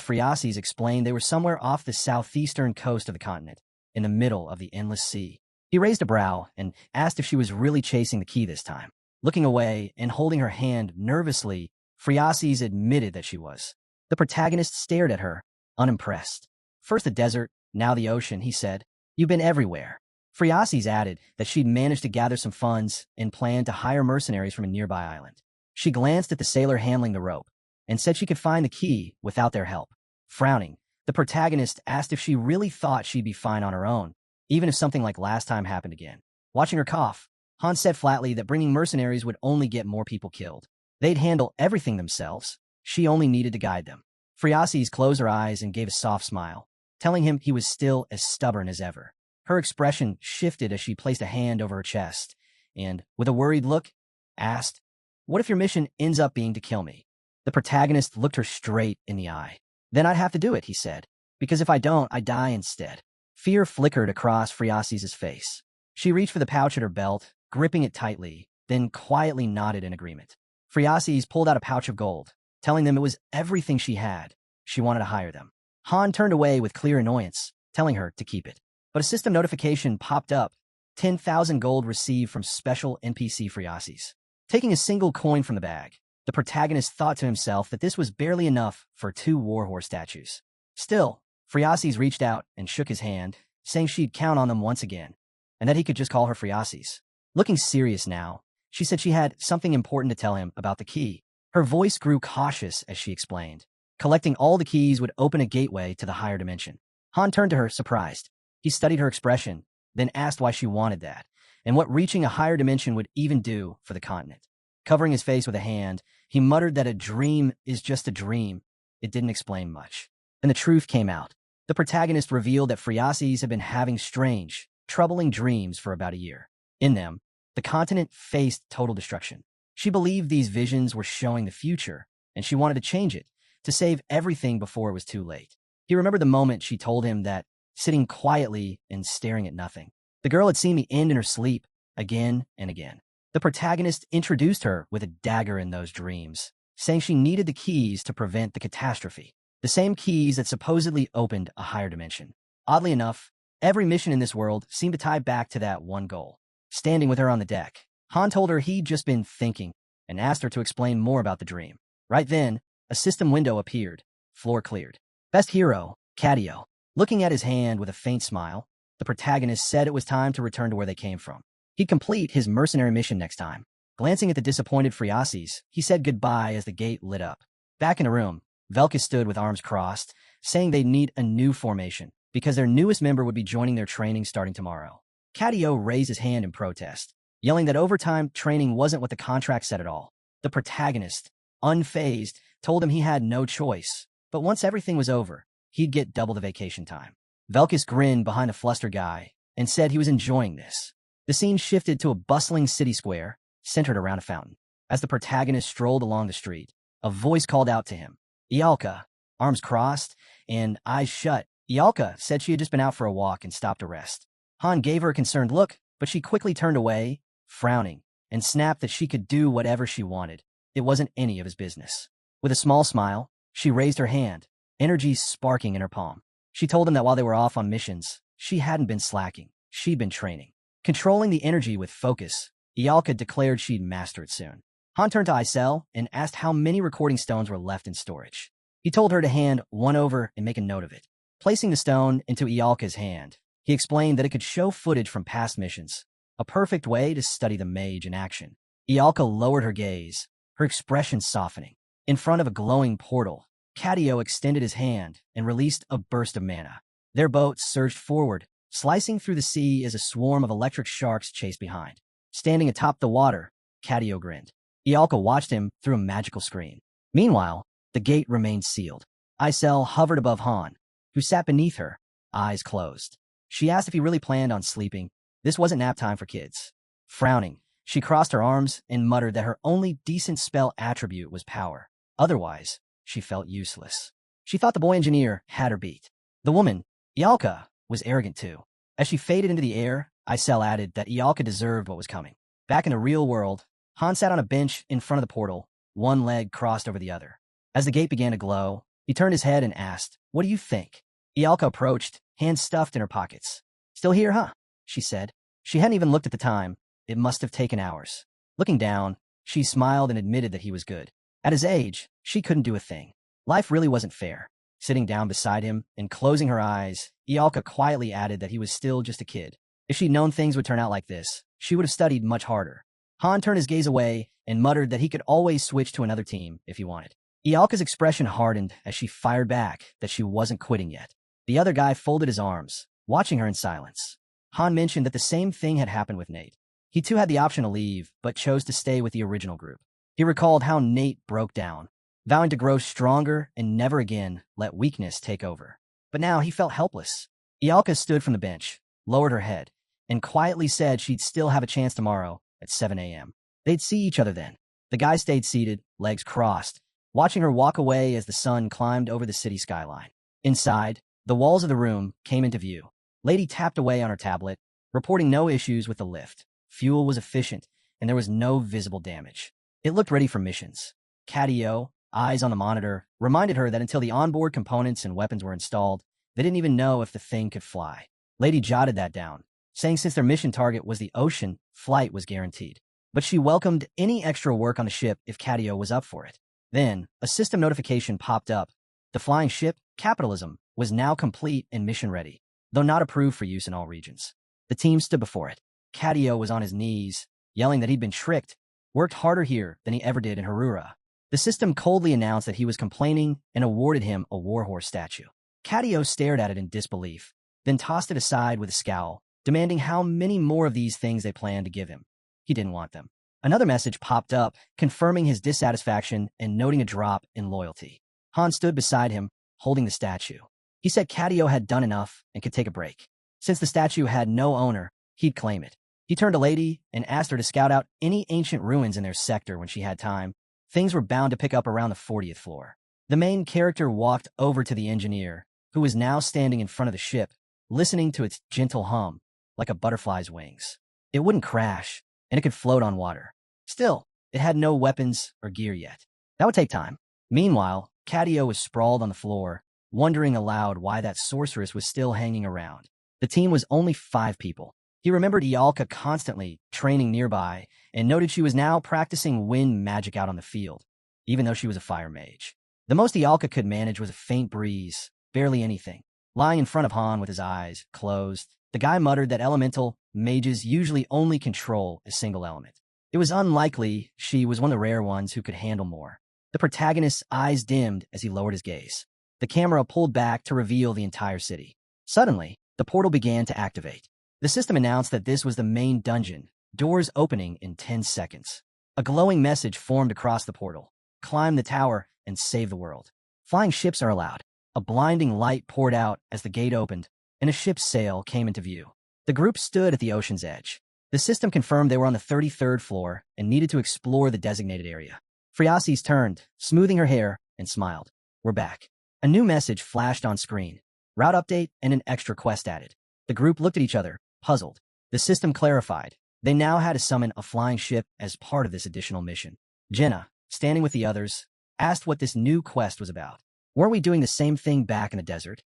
Phreases explained they were somewhere off the southeastern coast of the continent, in the middle of the endless sea. He raised a brow and asked if she was really chasing the key this time. Looking away and holding her hand nervously, Phreases admitted that she was. The protagonist stared at her, unimpressed. "First the desert, now the ocean," he said. "You've been everywhere." Phreases added that she'd managed to gather some funds and planned to hire mercenaries from a nearby island. She glanced at the sailor handling the rope and said she could find the key without their help. Frowning, the protagonist asked if she really thought she'd be fine on her own, even if something like last time happened again. Watching her cough, Hans said flatly that bringing mercenaries would only get more people killed. They'd handle everything themselves. She only needed to guide them. Phreases closed her eyes and gave a soft smile, telling him he was still as stubborn as ever. Her expression shifted as she placed a hand over her chest and, with a worried look, asked, "What if your mission ends up being to kill me?" The protagonist looked her straight in the eye. "Then I'd have to do it," he said, "because if I don't, I die instead." Fear flickered across Phreases' face. She reached for the pouch at her belt, gripping it tightly, then quietly nodded in agreement. Phreases pulled out a pouch of gold, telling them it was everything she had. She wanted to hire them. Han turned away with clear annoyance, telling her to keep it. But a system notification popped up. 10,000 gold received from special NPC Phreases. Taking a single coin from the bag, the protagonist thought to himself that this was barely enough for 2 warhorse statues. Still, Phreases reached out and shook his hand, saying she'd count on them once again, and that he could just call her Phreases. Looking serious now, she said she had something important to tell him about the key. Her voice grew cautious as she explained. Collecting all the keys would open a gateway to the higher dimension. Han turned to her, surprised. He studied her expression, then asked why she wanted that, and what reaching a higher dimension would even do for the continent. Covering his face with a hand, he muttered that a dream is just a dream. It didn't explain much. Then the truth came out. The protagonist revealed that Phreases had been having strange, troubling dreams for about a year. In them, the continent faced total destruction. She believed these visions were showing the future, and she wanted to change it, to save everything before it was too late. He remembered the moment she told him that, sitting quietly and staring at nothing. The girl had seen the end in her sleep, again and again. The protagonist introduced her with a dagger in those dreams, saying she needed the keys to prevent the catastrophe. The same keys that supposedly opened a higher dimension. Oddly enough, every mission in this world seemed to tie back to that one goal. Standing with her on the deck, Han told her he'd just been thinking and asked her to explain more about the dream. Right then, a system window appeared. Floor cleared. Best hero, Catio. Looking at his hand with a faint smile, the protagonist said it was time to return to where they came from. He'd complete his mercenary mission next time. Glancing at the disappointed Phreases, he said goodbye as the gate lit up. Back in the room, Velka stood with arms crossed, saying they'd need a new formation, because their newest member would be joining their training starting tomorrow. Catio raised his hand in protest, yelling that overtime training wasn't what the contract said at all. The protagonist, unfazed, told him he had no choice, but once everything was over, he'd get double the vacation time. Velkus grinned behind a flustered guy and said he was enjoying this. The scene shifted to a bustling city square centered around a fountain. As the protagonist strolled along the street, a voice called out to him. Ialka, arms crossed and eyes shut. Ialka said she had just been out for a walk and stopped to rest. Han gave her a concerned look, but she quickly turned away, frowning, and snapped that she could do whatever she wanted. It wasn't any of his business. With a small smile, she raised her hand, energy sparking in her palm. She told him that while they were off on missions, she hadn't been slacking. She'd been training. Controlling the energy with focus, Ialka declared she'd master it soon. Han turned to Isel and asked how many recording stones were left in storage. He told her to hand one over and make a note of it. Placing the stone into Ialka's hand, he explained that it could show footage from past missions, a perfect way to study the mage in action. Ialka lowered her gaze, her expression softening. In front of a glowing portal, Catio extended his hand and released a burst of mana. Their boat surged forward, slicing through the sea as a swarm of electric sharks chased behind. Standing atop the water, Catio grinned. Ialka watched him through a magical screen. Meanwhile, the gate remained sealed. Isel hovered above Han, who sat beneath her, eyes closed. She asked if he really planned on sleeping. This wasn't nap time for kids. Frowning, she crossed her arms and muttered that her only decent spell attribute was power. Otherwise, she felt useless. She thought the boy engineer had her beat. The woman, Ialka, was arrogant too. As she faded into the air, Isel added that Ialka deserved what was coming. Back in the real world, Han sat on a bench in front of the portal, one leg crossed over the other. As the gate began to glow, he turned his head and asked, "What do you think?" Ialka approached, hands stuffed in her pockets. "Still here, huh?" she said. She hadn't even looked at the time. It must have taken hours. Looking down, she smiled and admitted that he was good. At his age, she couldn't do a thing. Life really wasn't fair. Sitting down beside him and closing her eyes, Ialka quietly added that he was still just a kid. If she'd known things would turn out like this, she would have studied much harder. Han turned his gaze away and muttered that he could always switch to another team if he wanted. Ialka's expression hardened as she fired back that she wasn't quitting yet. The other guy folded his arms, watching her in silence. Han mentioned that the same thing had happened with Nate. He too had the option to leave, but chose to stay with the original group. He recalled how Nate broke down, vowing to grow stronger and never again let weakness take over. But now he felt helpless. Ialka stood from the bench, lowered her head, and quietly said she'd still have a chance tomorrow at 7 a.m. They'd see each other then. The guy stayed seated, legs crossed, watching her walk away as the sun climbed over the city skyline. Inside, the walls of the room came into view. Lady tapped away on her tablet, reporting no issues with the lift. Fuel was efficient, and there was no visible damage. It looked ready for missions. Catio, eyes on the monitor, reminded her that until the onboard components and weapons were installed, they didn't even know if the thing could fly. Lady jotted that down, saying since their mission target was the ocean, flight was guaranteed. But she welcomed any extra work on the ship if Catio was up for it. Then, a system notification popped up. The flying ship, Capitalism, was now complete and mission-ready, though not approved for use in all regions. The team stood before it. Catio was on his knees, yelling that he'd been tricked, worked harder here than he ever did in Harura. The system coldly announced that he was complaining and awarded him a warhorse statue. Catio stared at it in disbelief, then tossed it aside with a scowl, demanding how many more of these things they planned to give him. He didn't want them. Another message popped up, confirming his dissatisfaction and noting a drop in loyalty. Han stood beside him, holding the statue. He said Catio had done enough and could take a break. Since the statue had no owner, he'd claim it. He turned to Lady and asked her to scout out any ancient ruins in their sector when she had time. Things were bound to pick up around the 40th floor. The main character walked over to the engineer, who was now standing in front of the ship, listening to its gentle hum, like a butterfly's wings. It wouldn't crash, and it could float on water. Still, it had no weapons or gear yet. That would take time. Meanwhile, Catio was sprawled on the floor, wondering aloud why that sorceress was still hanging around. The team was only 5 people. He remembered Ialka constantly training nearby and noted she was now practicing wind magic out on the field, even though she was a fire mage. The most Ialka could manage was a faint breeze, barely anything. Lying in front of Han with his eyes closed, the guy muttered that elemental mages usually only control a single element. It was unlikely she was one of the rare ones who could handle more. The protagonist's eyes dimmed as he lowered his gaze. The camera pulled back to reveal the entire city. Suddenly, the portal began to activate. The system announced that this was the main dungeon, doors opening in 10 seconds. A glowing message formed across the portal. Climb the tower and save the world. Flying ships are allowed. A blinding light poured out as the gate opened, and a ship's sail came into view. The group stood at the ocean's edge. The system confirmed they were on the 33rd floor and needed to explore the designated area. Phriasis turned, smoothing her hair, and smiled. We're back. A new message flashed on screen. Route update and an extra quest added. The group looked at each other, puzzled. The system clarified. They now had to summon a flying ship as part of this additional mission. Jenna, standing with the others, asked what this new quest was about. Weren't we doing the same thing back in the desert?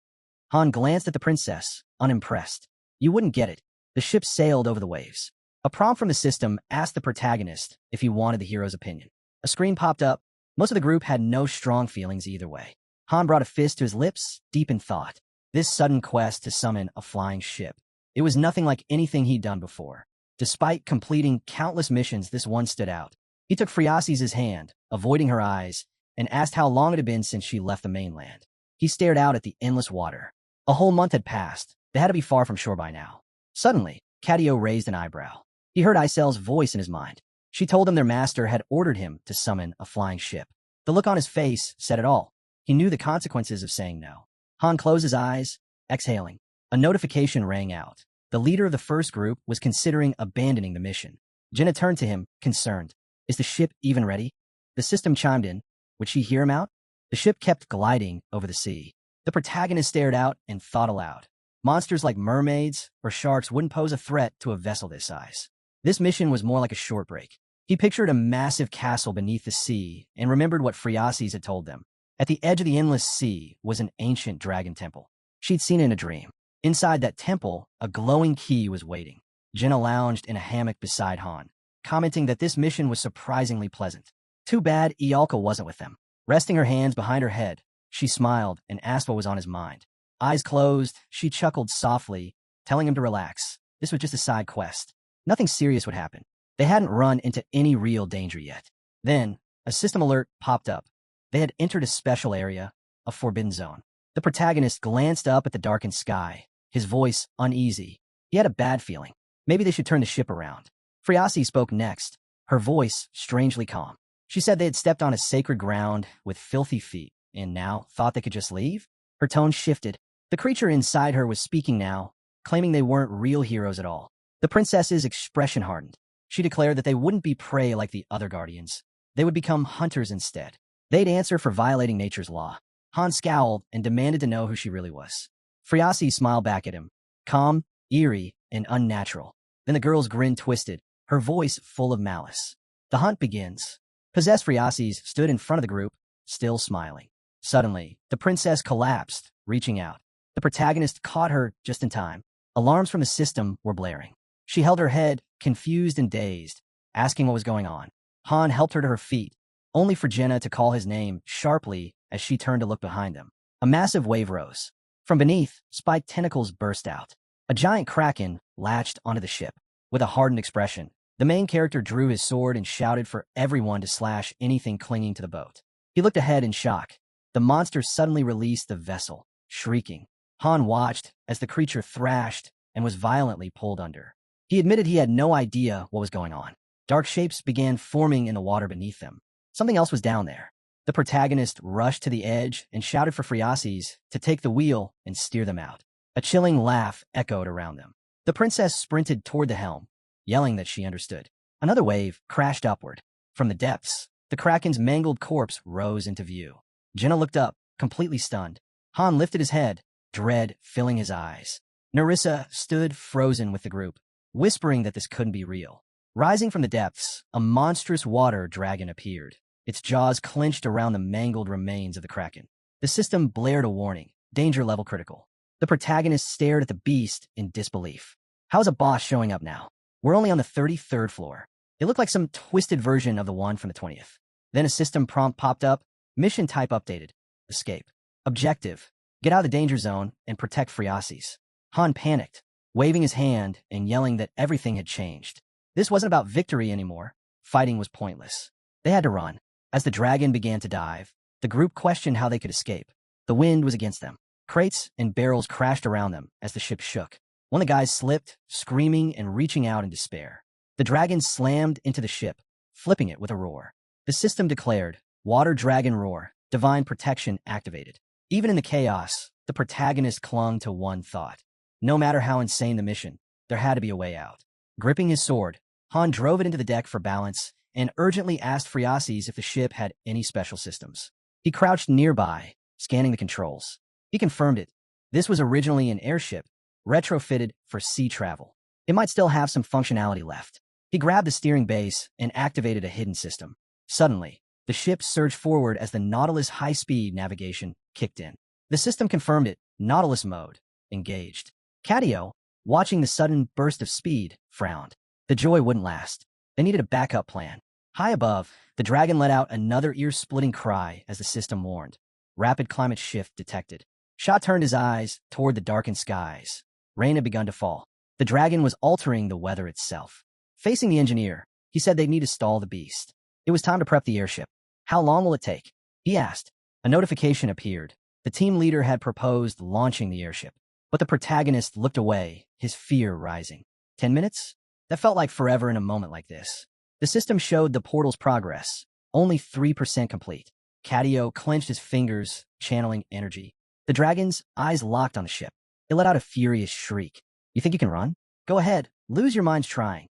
Han glanced at the princess, unimpressed. You wouldn't get it. The ship sailed over the waves. A prompt from the system asked the protagonist if he wanted the hero's opinion. A screen popped up. Most of the group had no strong feelings either way. Han brought a fist to his lips, deep in thought. This sudden quest to summon a flying ship. It was nothing like anything he'd done before. Despite completing countless missions, this one stood out. He took Phriasis' hand, avoiding her eyes, and asked how long it had been since she left the mainland. He stared out at the endless water. A whole month had passed. They had to be far from shore by now. Suddenly, Catio raised an eyebrow. He heard Isel's voice in his mind. She told him their master had ordered him to summon a flying ship. The look on his face said it all. He knew the consequences of saying no. Han closed his eyes, exhaling. A notification rang out. The leader of the first group was considering abandoning the mission. Jenna turned to him, concerned. Is the ship even ready? The system chimed in. Would she hear him out? The ship kept gliding over the sea. The protagonist stared out and thought aloud. Monsters like mermaids or sharks wouldn't pose a threat to a vessel this size. This mission was more like a short break. He pictured a massive castle beneath the sea and remembered what Phreases had told them. At the edge of the endless sea was an ancient dragon temple. She'd seen it in a dream. Inside that temple, a glowing key was waiting. Jenna lounged in a hammock beside Han, commenting that this mission was surprisingly pleasant. Too bad Ialka wasn't with them. Resting her hands behind her head, she smiled and asked what was on his mind. Eyes closed, she chuckled softly, telling him to relax. This was just a side quest. Nothing serious would happen. They hadn't run into any real danger yet. Then, a system alert popped up. They had entered a special area, a forbidden zone. The protagonist glanced up at the darkened sky, his voice uneasy. He had a bad feeling. Maybe they should turn the ship around. Phreases spoke next, her voice strangely calm. She said they had stepped on a sacred ground with filthy feet, and now thought they could just leave? Her tone shifted. The creature inside her was speaking now, claiming they weren't real heroes at all. The princess's expression hardened. She declared that they wouldn't be prey like the other guardians. They would become hunters instead. They'd answer for violating nature's law. Han scowled and demanded to know who she really was. Phreases smiled back at him, calm, eerie, and unnatural. Then the girl's grin twisted, her voice full of malice. The hunt begins. Possessed Phreases stood in front of the group, still smiling. Suddenly, the princess collapsed, reaching out. The protagonist caught her just in time. Alarms from the system were blaring. She held her head, confused and dazed, asking what was going on. Han helped her to her feet, only for Jenna to call his name sharply as she turned to look behind them. A massive wave rose. From beneath, spiked tentacles burst out. A giant kraken latched onto the ship. With a hardened expression, the main character drew his sword and shouted for everyone to slash anything clinging to the boat. He looked ahead in shock. The monster suddenly released the vessel, shrieking. Han watched as the creature thrashed and was violently pulled under. He admitted he had no idea what was going on. Dark shapes began forming in the water beneath them. Something else was down there. The protagonist rushed to the edge and shouted for Phreases to take the wheel and steer them out. A chilling laugh echoed around them. The princess sprinted toward the helm, yelling that she understood. Another wave crashed upward. From the depths, the kraken's mangled corpse rose into view. Jenna looked up, completely stunned. Han lifted his head, dread filling his eyes. Nerissa stood frozen with the group, whispering that this couldn't be real. Rising from the depths, a monstrous water dragon appeared. Its jaws clenched around the mangled remains of the kraken. The system blared a warning, danger level critical. The protagonist stared at the beast in disbelief. How's a boss showing up now? We're only on the 33rd floor. It looked like some twisted version of the one from the 20th. Then a system prompt popped up. Mission type updated. Escape. Objective. Get out of the danger zone and protect Phreases. Han panicked, waving his hand and yelling that everything had changed. This wasn't about victory anymore. Fighting was pointless. They had to run. As the dragon began to dive, the group questioned how they could escape. The wind was against them. Crates and barrels crashed around them as the ship shook. One of the guys slipped, screaming and reaching out in despair. The dragon slammed into the ship, flipping it with a roar. The system declared, Water Dragon Roar, Divine Protection activated. Even in the chaos, the protagonist clung to one thought. No matter how insane the mission, there had to be a way out. Gripping his sword, Han drove it into the deck for balance and urgently asked Phreases if the ship had any special systems. He crouched nearby, scanning the controls. He confirmed it. This was originally an airship, retrofitted for sea travel. It might still have some functionality left. He grabbed the steering base and activated a hidden system. Suddenly, the ship surged forward as the Nautilus high-speed navigation kicked in. The system confirmed it. Nautilus mode. Engaged. Cadio, watching the sudden burst of speed, frowned. The joy wouldn't last. They needed a backup plan. High above, the dragon let out another ear-splitting cry as the system warned. Rapid climate shift detected. Sha turned his eyes toward the darkened skies. Rain had begun to fall. The dragon was altering the weather itself. Facing the engineer, he said they'd need to stall the beast. It was time to prep the airship. How long will it take? He asked. A notification appeared. The team leader had proposed launching the airship, but the protagonist looked away, his fear rising. 10 minutes? That felt like forever in a moment like this. The system showed the portal's progress, only 3% complete. Cadio clenched his fingers, channeling energy. The dragon's eyes locked on the ship. It let out a furious shriek. You think you can run? Go ahead, lose your minds trying.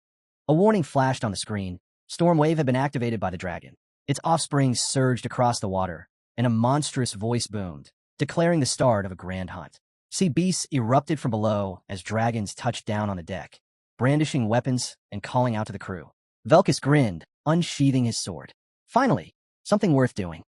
A warning flashed on the screen. Storm wave had been activated by the dragon. Its offspring surged across the water, and a monstrous voice boomed, declaring the start of a grand hunt. Sea beasts erupted from below as dragons touched down on the deck, brandishing weapons and calling out to the crew. Velkus grinned, unsheathing his sword. Finally, something worth doing.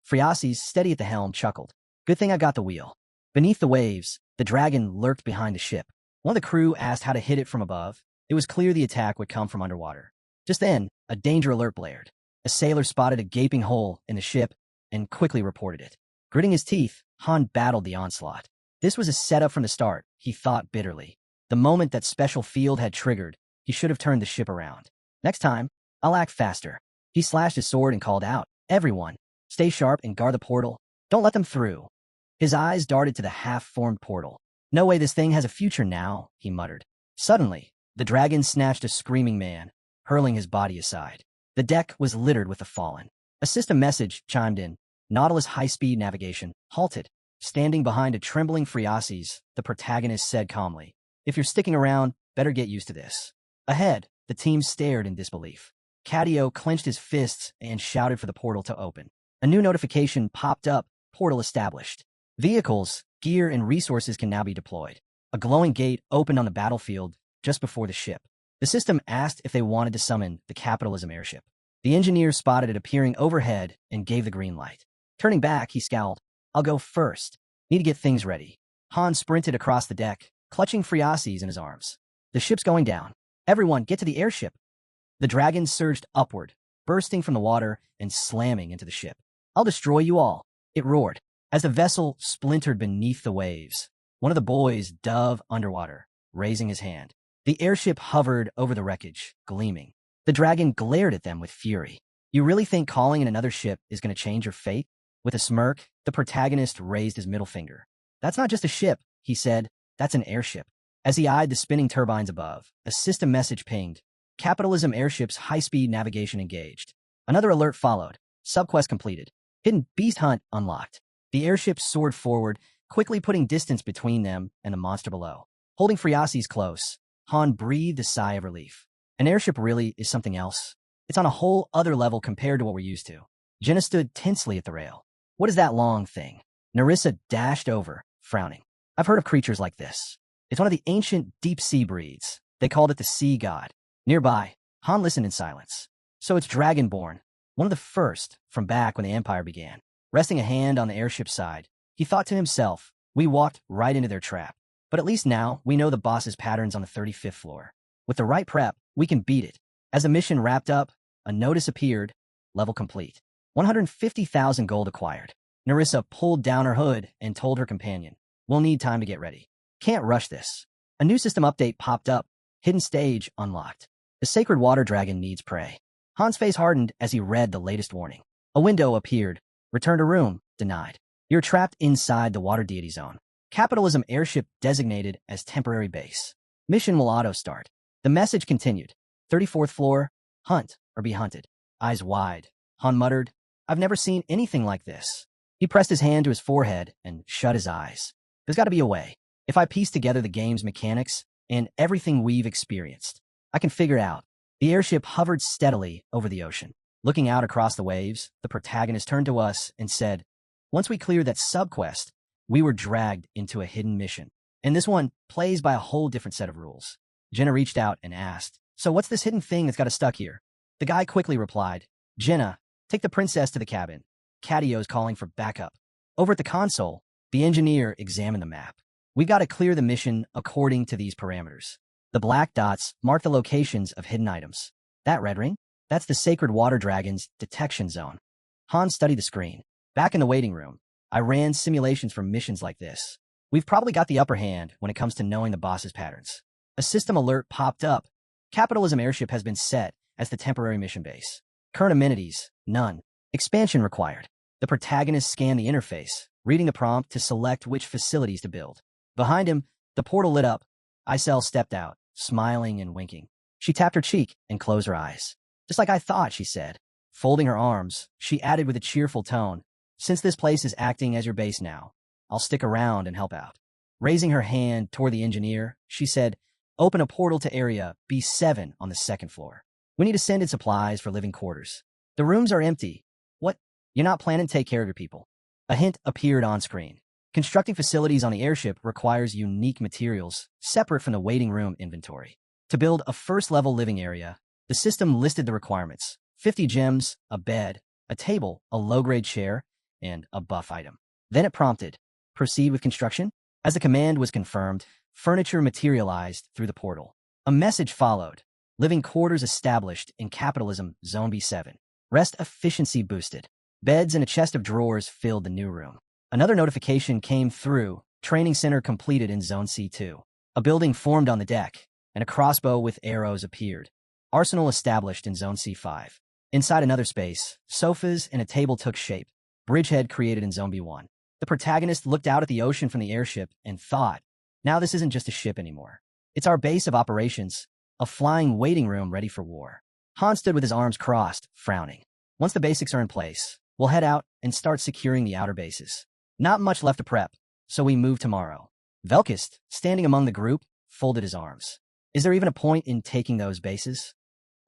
Friasis, steady at the helm, chuckled. Good thing I got the wheel. Beneath the waves, the dragon lurked behind the ship. One of the crew asked how to hit it from above. It was clear the attack would come from underwater. Just then, a danger alert blared. A sailor spotted a gaping hole in the ship and quickly reported it. Gritting his teeth, Han battled the onslaught. This was a setup from the start, he thought bitterly. The moment that special field had triggered, he should have turned the ship around. Next time, I'll act faster. He slashed his sword and called out, "Everyone, stay sharp and guard the portal. Don't let them through." His eyes darted to the half-formed portal. "No way this thing has a future now," he muttered. Suddenly, the dragon snatched a screaming man, hurling his body aside. The deck was littered with the fallen. A system message chimed in. Nautilus high-speed navigation halted. Standing behind a trembling Friasis, the protagonist said calmly, "If you're sticking around, better get used to this." Ahead, the team stared in disbelief. Cadio clenched his fists and shouted for the portal to open. A new notification popped up, portal established. Vehicles, gear, and resources can now be deployed. A glowing gate opened on the battlefield just before the ship. The system asked if they wanted to summon the Capitalism airship. The engineer spotted it appearing overhead and gave the green light. Turning back, he scowled. "I'll go first. Need to get things ready." Han sprinted across the deck, clutching Friasis in his arms. "The ship's going down. Everyone, get to the airship." The dragon surged upward, bursting from the water and slamming into the ship. "I'll destroy you all," it roared. As the vessel splintered beneath the waves, one of the boys dove underwater, raising his hand. The airship hovered over the wreckage, gleaming. The dragon glared at them with fury. "You really think calling in another ship is going to change your fate?" With a smirk, the protagonist raised his middle finger. "That's not just a ship," he said. "That's an airship." As he eyed the spinning turbines above, a system message pinged. Capitalism airship's high-speed navigation engaged. Another alert followed. Subquest completed. Hidden beast hunt unlocked. The airship soared forward, quickly putting distance between them and the monster below. Holding Friasis close, Han breathed a sigh of relief. An airship really is something else. It's on a whole other level compared to what we're used to. Jenna stood tensely at the rail. "What is that long thing?" Narissa dashed over, frowning. "I've heard of creatures like this. It's one of the ancient deep-sea breeds. They called it the Sea God." Nearby, Han listened in silence. "So it's Dragonborn, one of the first from back when the Empire began." Resting a hand on the airship's side, he thought to himself, "We walked right into their trap. But at least now we know the boss's patterns on the 35th floor. With the right prep, we can beat it." As the mission wrapped up, a notice appeared. Level complete. 150,000 gold acquired. Narissa pulled down her hood and told her companion, "We'll need time to get ready. Can't rush this." A new system update popped up. Hidden stage unlocked. The sacred water dragon needs prey. Han's face hardened as he read the latest warning. A window appeared. "Return to room. Denied. You're trapped inside the water deity zone. Capitalism airship designated as temporary base. Mission will auto-start." The message continued. 34th floor. Hunt or be hunted." Eyes wide, Han muttered, "I've never seen anything like this." He pressed his hand to his forehead and shut his eyes. "There's got to be a way. If I piece together the game's mechanics and everything we've experienced, I can figure it out." The airship hovered steadily over the ocean. Looking out across the waves, the protagonist turned to us and said, "Once we cleared that subquest, we were dragged into a hidden mission. And this one plays by a whole different set of rules." Jenna reached out and asked, "So what's this hidden thing that's got us stuck here?" The guy quickly replied, "Jenna, take the princess to the cabin. Cadio's calling for backup." Over at the console, the engineer examined the map. "We got to clear the mission according to these parameters." The black dots mark the locations of hidden items. That red ring? That's the sacred water dragon's detection zone. Han studied the screen. Back in the waiting room, I ran simulations for missions like this. We've probably got the upper hand when it comes to knowing the boss's patterns. A system alert popped up. Capitalism airship has been set as the temporary mission base. Current amenities, none. Expansion required. The protagonist scanned the interface, reading the prompt to select which facilities to build. Behind him, the portal lit up. Isel stepped out, smiling and winking. She tapped her cheek and closed her eyes. "Just like I thought," she said. Folding her arms, she added with a cheerful tone, "Since this place is acting as your base now, I'll stick around and help out." Raising her hand toward the engineer, she said, "Open a portal to area B7 on the 2nd floor. We need to send in supplies for living quarters. The rooms are empty." "What? You're not planning to take care of your people?" A hint appeared on screen. Constructing facilities on the airship requires unique materials, separate from the waiting room inventory. To build a first-level living area, the system listed the requirements: 50 gems, a bed, a table, a low-grade chair, and a buff item. Then it prompted, proceed with construction? As the command was confirmed, furniture materialized through the portal. A message followed: living quarters established in Capitalism Zone B7. Rest efficiency boosted. Beds and a chest of drawers filled the new room. Another notification came through: training center completed in Zone C2. A building formed on the deck, and a crossbow with arrows appeared. Arsenal established in Zone C5. Inside another space, sofas and a table took shape. Bridgehead created in Zone B1. The protagonist looked out at the ocean from the airship and thought, now this isn't just a ship anymore. It's our base of operations, a flying waiting room ready for war. Han stood with his arms crossed, frowning. Once the basics are in place, we'll head out and start securing the outer bases. Not much left to prep, so we move tomorrow. Velkist, standing among the group, folded his arms. Is there even a point in taking those bases?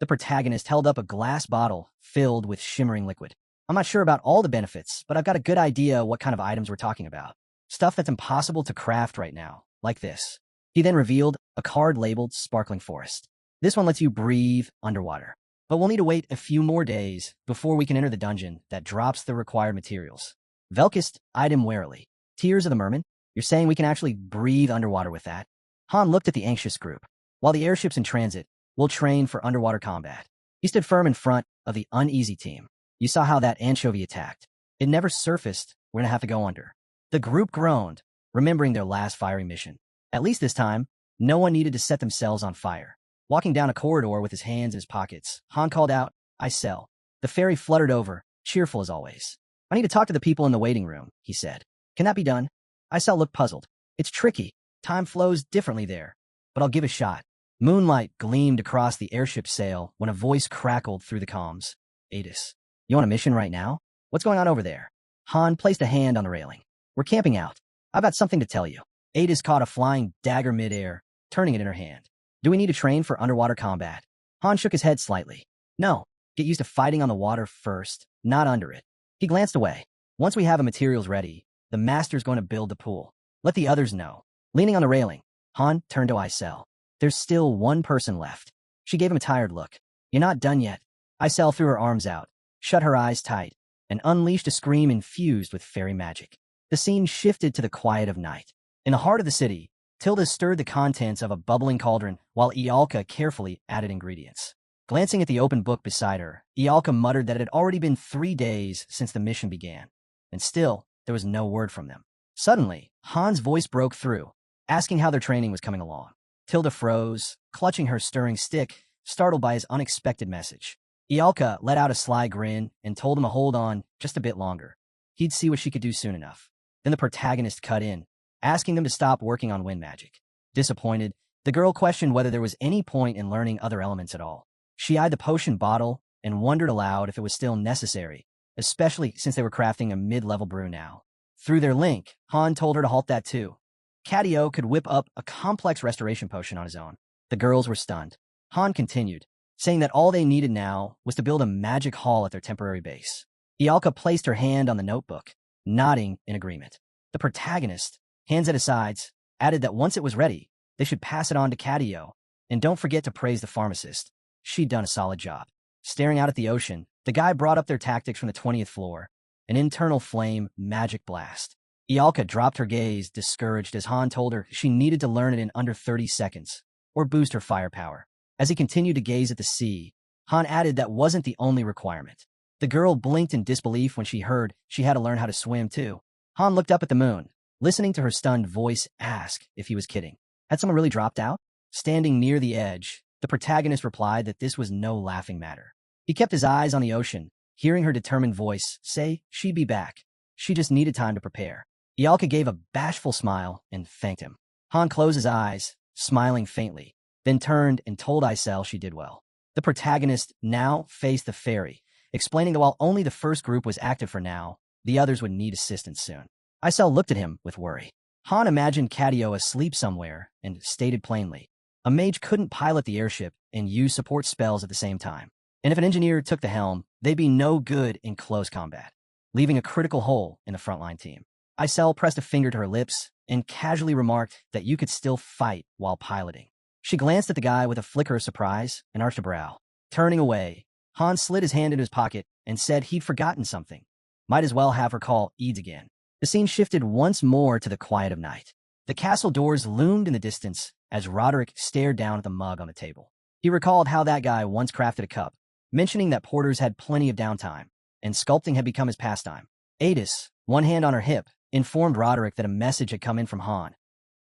The protagonist held up a glass bottle filled with shimmering liquid. I'm not sure about all the benefits, but I've got a good idea what kind of items we're talking about. Stuff that's impossible to craft right now, like this. He then revealed a card labeled Sparkling Forest. This one lets you breathe underwater, but we'll need to wait a few more days before we can enter the dungeon that drops the required materials. Velkist eyed him warily. Tears of the Merman? You're saying we can actually breathe underwater with that? Han looked at the anxious group. While the airship's in transit, we'll train for underwater combat. He stood firm in front of the uneasy team. You saw how that anchovy attacked. It never surfaced. We're gonna have to go under. The group groaned, remembering their last fiery mission. At least this time, no one needed to set themselves on fire. Walking down a corridor with his hands in his pockets, Han called out, I sell. The fairy fluttered over, cheerful as always. I need to talk to the people in the waiting room, he said. Can that be done? Isel looked puzzled. It's tricky. Time flows differently there. But I'll give a shot. Moonlight gleamed across the airship's sail when a voice crackled through the comms. Adis. You on a mission right now? What's going on over there? Han placed a hand on the railing. We're camping out. I've got something to tell you. Adis caught a flying dagger midair, turning it in her hand. Do we need to train for underwater combat? Han shook his head slightly. No, get used to fighting on the water first, not under it. He glanced away. Once we have the materials ready, the master's going to build the pool. Let the others know. Leaning on the railing, Han turned to Isel. There's still one person left. She gave him a tired look. You're not done yet. Isel threw her arms out, shut her eyes tight, and unleashed a scream infused with fairy magic. The scene shifted to the quiet of night. In the heart of the city, Tilda stirred the contents of a bubbling cauldron while Ialka carefully added ingredients. Glancing at the open book beside her, Ialka muttered that it had already been 3 days since the mission began, and still there was no word from them. Suddenly, Han's voice broke through, asking how their training was coming along. Tilda froze, clutching her stirring stick, startled by his unexpected message. Ialka let out a sly grin and told him to hold on just a bit longer. He'd see what she could do soon enough. Then the protagonist cut in, asking them to stop working on wind magic. Disappointed, the girl questioned whether there was any point in learning other elements at all. She eyed the potion bottle and wondered aloud if it was still necessary, especially since they were crafting a mid-level brew now. Through their link, Han told her to halt that too. Cadio could whip up a complex restoration potion on his own. The girls were stunned. Han continued, saying that all they needed now was to build a magic hall at their temporary base. Ialka placed her hand on the notebook, nodding in agreement. The protagonist, hands at his sides, added that once it was ready, they should pass it on to Cadio, and don't forget to praise the pharmacist. She'd done a solid job. Staring out at the ocean, the guy brought up their tactics from the 20th floor, an internal flame magic blast. Ialka dropped her gaze, discouraged, as Han told her she needed to learn it in under 30 seconds, or boost her firepower. As he continued to gaze at the sea, Han added that wasn't the only requirement. The girl blinked in disbelief when she heard she had to learn how to swim too. Han looked up at the moon, listening to her stunned voice ask if he was kidding. Had someone really dropped out? Standing near the edge, the protagonist replied that this was no laughing matter. He kept his eyes on the ocean, hearing her determined voice say she'd be back. She just needed time to prepare. Ialka gave a bashful smile and thanked him. Han closed his eyes, smiling faintly, then turned and told Isel she did well. The protagonist now faced the fairy, explaining that while only the first group was active for now, the others would need assistance soon. Isel looked at him with worry. Han imagined Cadio asleep somewhere and stated plainly, a mage couldn't pilot the airship and use support spells at the same time. And if an engineer took the helm, they'd be no good in close combat. leaving a critical hole in the frontline team. Isel pressed a finger to her lips and casually remarked that you could still fight while piloting. She glanced at the guy with a flicker of surprise and arched a brow. Turning away, Han slid his hand into his pocket and said he'd forgotten something. Might as well have her call Eads again. The scene shifted once more to the quiet of night. The castle doors loomed in the distance as Roderick stared down at the mug on the table. He recalled how that guy once crafted a cup, mentioning that porters had plenty of downtime, and sculpting had become his pastime. Adis, one hand on her hip, informed Roderick that a message had come in from Han.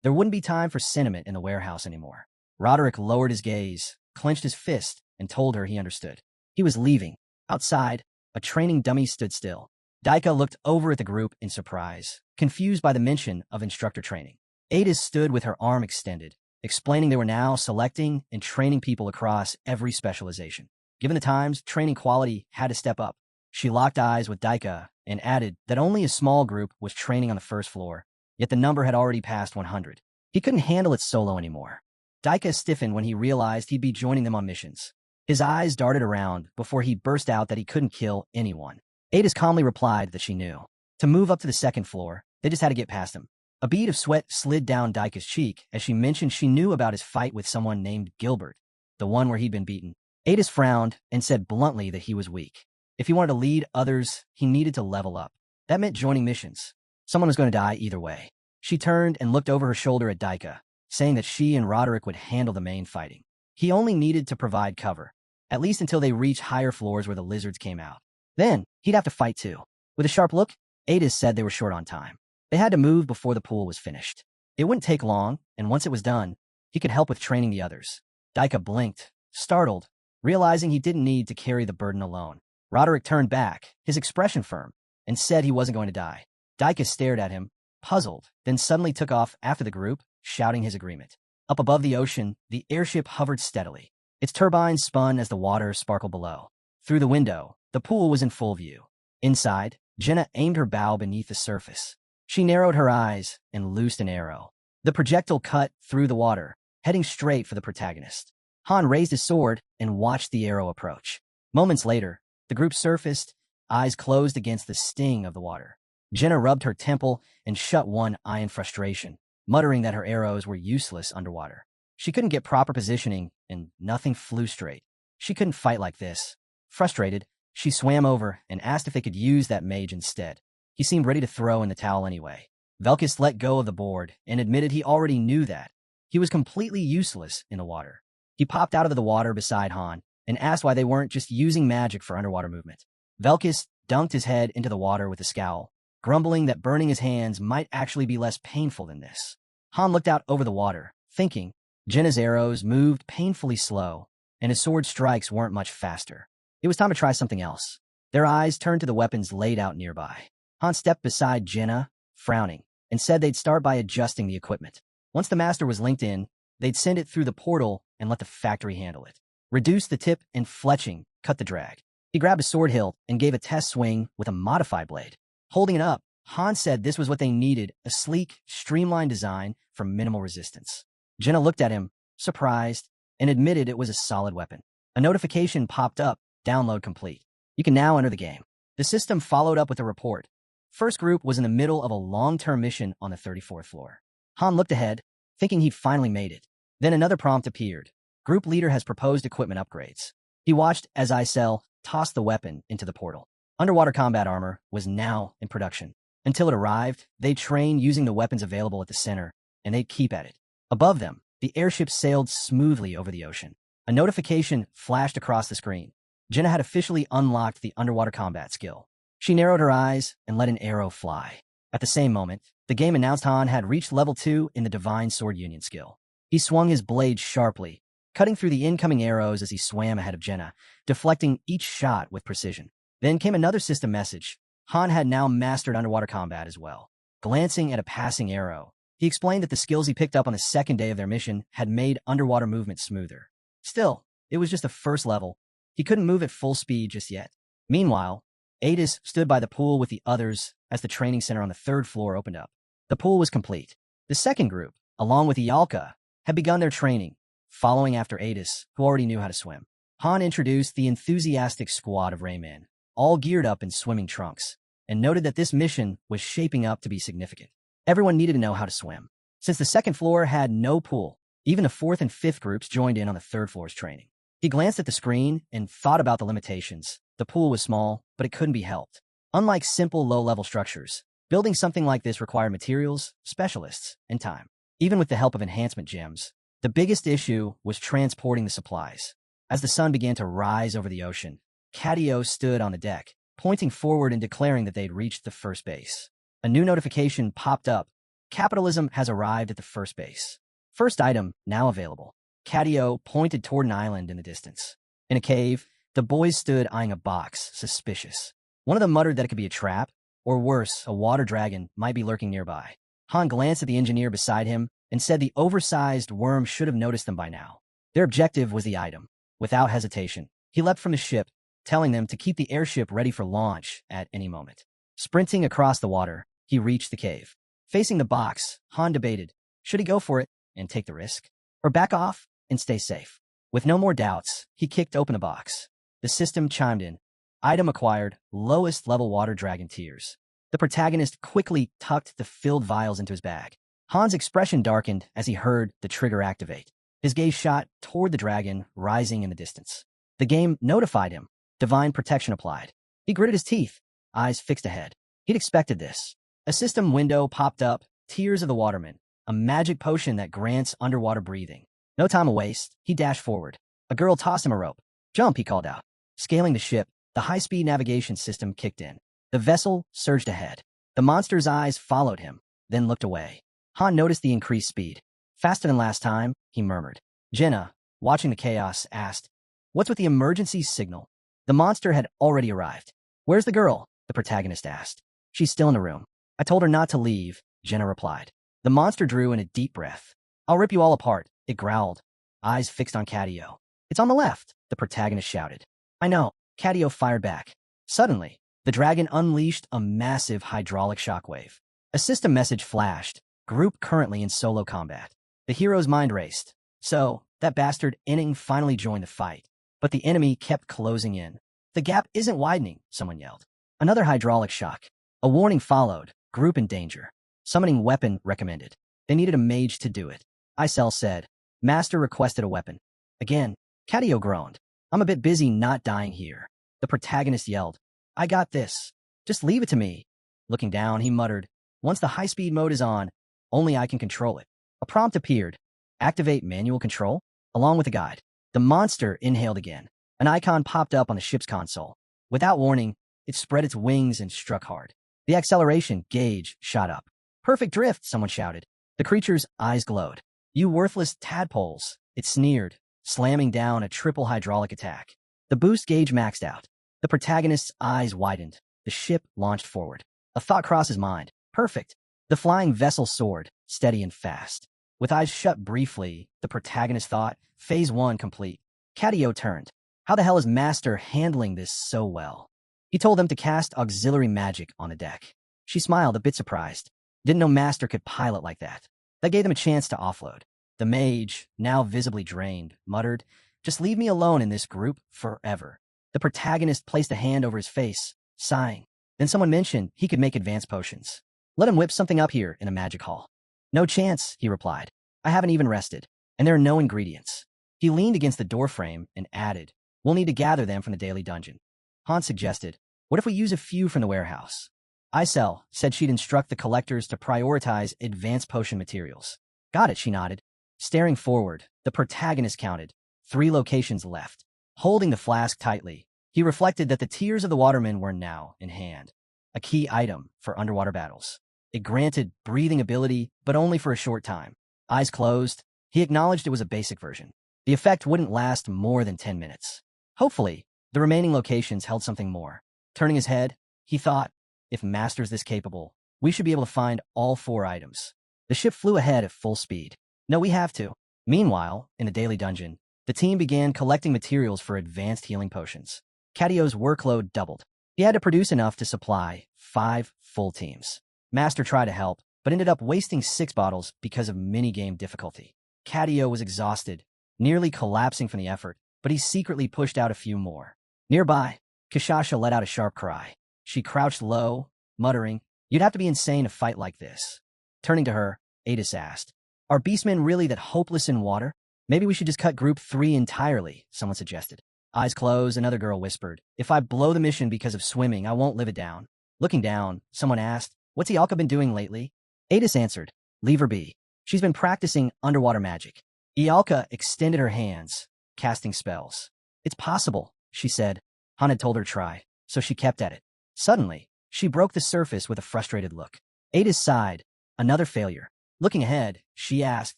There wouldn't be time for sentiment in the warehouse anymore. Roderick lowered his gaze, clenched his fist, and told her he understood. He was leaving. Outside, a training dummy stood still. Daika looked over at the group in surprise, confused by the mention of instructor training. Adis stood with her arm extended, explaining they were now selecting and training people across every specialization. Given the times, training quality had to step up. She locked eyes with Daika and added that only a small group was training on the first floor, yet the number had already passed 100. He couldn't handle it solo anymore. Daika stiffened when he realized he'd be joining them on missions. His eyes darted around before he burst out that he couldn't kill anyone. Adis calmly replied that she knew. To move up to the second floor, they just had to get past him. A bead of sweat slid down Daika's cheek as she mentioned she knew about his fight with someone named Gilbert, the one where he'd been beaten. Adis frowned and said bluntly that he was weak. If he wanted to lead others, he needed to level up. That meant joining missions. Someone was going to die either way. She turned and looked over her shoulder at Daika, saying that she and Roderick would handle the main fighting. He only needed to provide cover, at least until they reached higher floors where the lizards came out. Then, he'd have to fight too. With a sharp look, Adis said they were short on time. They had to move before the pool was finished. It wouldn't take long, and once it was done, he could help with training the others. Daika blinked, startled, realizing he didn't need to carry the burden alone. Roderick turned back, his expression firm, and said he wasn't going to die. Daika stared at him, puzzled, then suddenly took off after the group, shouting his agreement. Up above the ocean, the airship hovered steadily. Its turbines spun as the water sparkled below. Through the window, the pool was in full view. Inside, Jenna aimed her bow beneath the surface. She narrowed her eyes and loosed an arrow. The projectile cut through the water, heading straight for the protagonist. Han raised his sword and watched the arrow approach. Moments later, the group surfaced, eyes closed against the sting of the water. Jenna rubbed her temple and shut one eye in frustration, muttering that her arrows were useless underwater. She couldn't get proper positioning, and nothing flew straight. She couldn't fight like this. Frustrated, she swam over and asked if they could use that mage instead. He seemed ready to throw in the towel anyway. Velkis let go of the board and admitted he already knew that. He was completely useless in the water. He popped out of the water beside Han and asked why they weren't just using magic for underwater movement. Velkis dunked his head into the water with a scowl, grumbling that burning his hands might actually be less painful than this. Han looked out over the water, thinking. Jenna's arrows moved painfully slow, and his sword strikes weren't much faster. It was time to try something else. Their eyes turned to the weapons laid out nearby. Han stepped beside Jenna, frowning, and said they'd start by adjusting the equipment. Once the master was linked in, they'd send it through the portal and let the factory handle it. Reduce the tip and fletching, cut the drag. He grabbed a sword hilt and gave a test swing with a modified blade. Holding it up, Han said this was what they needed, a sleek, streamlined design for minimal resistance. Jenna looked at him, surprised, and admitted it was a solid weapon. A notification popped up, download complete. You can now enter the game. The system followed up with a report. First group was in the middle of a long-term mission on the 34th floor. Han looked ahead, thinking he'd finally made it. Then another prompt appeared. Group leader has proposed equipment upgrades. He watched as Isel tossed the weapon into the portal. Underwater combat armor was now in production. Until it arrived, they'd train using the weapons available at the center, and they'd keep at it. Above them, the airship sailed smoothly over the ocean. A notification flashed across the screen. Jenna had officially unlocked the underwater combat skill. She narrowed her eyes and let an arrow fly. At the same moment, the game announced Han had reached level 2 in the Divine Sword Union skill. He swung his blade sharply, cutting through the incoming arrows as he swam ahead of Jenna, deflecting each shot with precision. Then came another system message. Han had now mastered underwater combat as well. Glancing at a passing arrow, he explained that the skills he picked up on the second day of their mission had made underwater movement smoother. Still, it was just the first level. He couldn't move at full speed just yet. Meanwhile, Adis stood by the pool with the others as the training center on the 3rd floor opened up. The pool was complete. The second group, along with Iyalka, had begun their training, following after Adis, who already knew how to swim. Han introduced the enthusiastic squad of Raymen, all geared up in swimming trunks. and noted that this mission was shaping up to be significant. Everyone needed to know how to swim. Since the second floor had no pool, even the fourth and fifth groups joined in on the third floor's training. He glanced at the screen and thought about the limitations. The pool was small, but it couldn't be helped. Unlike simple low-level structures, building something like this required materials, specialists, and time. Even with the help of enhancement gems, the biggest issue was transporting the supplies. As the sun began to rise over the ocean, Catio stood on the deck, pointing forward and declaring that they'd reached the first base. A new notification popped up. Capitalism has arrived at the first base. First item now available. Catio pointed toward an island in the distance. In a cave, the boys stood eyeing a box, suspicious. One of them muttered that it could be a trap, or worse, a water dragon might be lurking nearby. Han glanced at the engineer beside him and said the oversized worm should have noticed them by now. Their objective was the item. Without hesitation, he leapt from the ship, telling them to keep the airship ready for launch at any moment. Sprinting across the water, he reached the cave. Facing the box, Han debated, should he go for it and take the risk, or back off and stay safe? With no more doubts, he kicked open the box. The system chimed in. Item acquired, lowest level water dragon tiers. The protagonist quickly tucked the filled vials into his bag. Han's expression darkened as he heard the trigger activate. His gaze shot toward the dragon rising in the distance. The game notified him. Divine protection applied. He gritted his teeth, eyes fixed ahead. He'd expected this. A system window popped up, Tears of the Waterman, a magic potion that grants underwater breathing. No time to waste, he dashed forward. A girl tossed him a rope. Jump, he called out. Scaling the ship, the high-speed navigation system kicked in. The vessel surged ahead. The monster's eyes followed him, then looked away. Han noticed the increased speed. Faster than last time, he murmured. Jenna, watching the chaos, asked, what's with the emergency signal? The monster had already arrived. Where's the girl? The protagonist asked. She's still in the room. I told her not to leave, Jenna replied. The monster drew in a deep breath. I'll rip you all apart, it growled, eyes fixed on Catio. It's on the left, the protagonist shouted. I know, Catio fired back. Suddenly, the dragon unleashed a massive hydraulic shockwave. A system message flashed. Group currently in solo combat. The hero's mind raced. So, that bastard Inning finally joined the fight. But the enemy kept closing in. The gap isn't widening, someone yelled. Another hydraulic shock. A warning followed. Group in danger. Summoning weapon recommended. They needed a mage to do it. Isel said. Master requested a weapon. Again, Catio groaned. I'm a bit busy not dying here. The protagonist yelled. I got this. Just leave it to me. Looking down, he muttered. Once the high-speed mode is on, only I can control it. A prompt appeared. Activate manual control, along with a guide. The monster inhaled again. An icon popped up on the ship's console. Without warning, it spread its wings and struck hard. The acceleration gauge shot up. Perfect drift, someone shouted. The creature's eyes glowed. You worthless tadpoles, it sneered, slamming down a triple hydraulic attack. The boost gauge maxed out. The protagonist's eyes widened. The ship launched forward. A thought crossed his mind. Perfect. The flying vessel soared, steady and fast. With eyes shut briefly, the protagonist thought, Phase 1 complete. Catio turned. How the hell is Master handling this so well? He told them to cast auxiliary magic on the deck. She smiled, a bit surprised. Didn't know Master could pilot like that. That gave them a chance to offload. The mage, now visibly drained, muttered, just leave me alone in this group forever. The protagonist placed a hand over his face, sighing. Then someone mentioned he could make advanced potions. Let him whip something up here in a magic hall. No chance, he replied. I haven't even rested, and there are no ingredients. He leaned against the doorframe and added, we'll need to gather them from the daily dungeon. Han suggested, what if we use a few from the warehouse? Isel said she'd instruct the collectors to prioritize advanced potion materials. Got it, she nodded. Staring forward, the protagonist counted. 3 locations left. Holding the flask tightly, he reflected that the Tears of the Waterman were now in hand. A key item for underwater battles. It granted breathing ability, but only for a short time. Eyes closed, he acknowledged it was a basic version. The effect wouldn't last more than 10 minutes. Hopefully, the remaining locations held something more. Turning his head, he thought, if Master's this capable, we should be able to find all 4 items. The ship flew ahead at full speed. No, we have to. Meanwhile, in the daily dungeon, the team began collecting materials for advanced healing potions. Catio's workload doubled. He had to produce enough to supply 5 full teams. Master tried to help, but ended up wasting 6 bottles because of minigame difficulty. Catio was exhausted, nearly collapsing from the effort, but he secretly pushed out a few more. Nearby, Kishasha let out a sharp cry. She crouched low, muttering, "You'd have to be insane to fight like this." Turning to her, Adis asked, "Are beastmen really that hopeless in water? Maybe we should just cut Group 3 entirely," someone suggested. Eyes closed, another girl whispered, "If I blow the mission because of swimming, I won't live it down." Looking down, someone asked, "What's Ialka been doing lately?" Adis answered, "Leave her be. She's been practicing underwater magic." Ialka extended her hands, casting spells. "It's possible," she said. Han had told her try, so she kept at it. Suddenly, she broke the surface with a frustrated look. Adis sighed. Another failure. Looking ahead, she asked,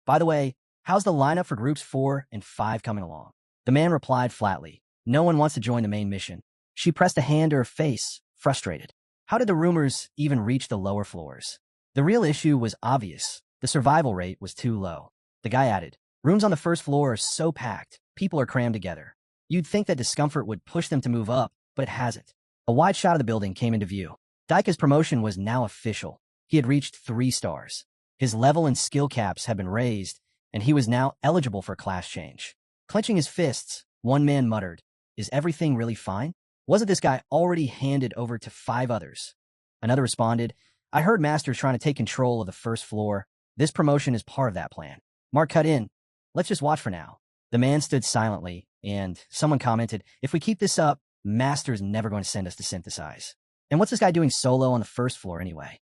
"By the way, how's the lineup for Groups 4 and 5 coming along?" The man replied flatly, "No one wants to join the main mission." She pressed a hand to her face, frustrated. How did the rumors even reach the lower floors? The real issue was obvious. The survival rate was too low. The guy added, "Rooms on the first floor are so packed, people are crammed together. You'd think that discomfort would push them to move up, but it hasn't." A wide shot of the building came into view. Daika's promotion was now official. He had reached 3 stars. His level and skill caps had been raised, and he was now eligible for class change. Clenching his fists, one man muttered, "Is everything really fine? Wasn't this guy already handed over to 5 others?" Another responded, "I heard Master's trying to take control of the first floor. This promotion is part of that plan." Mark cut in, "Let's just watch for now." The man stood silently, and someone commented, "If we keep this up, Master's never going to send us to synthesize. And what's this guy doing solo on the first floor anyway?"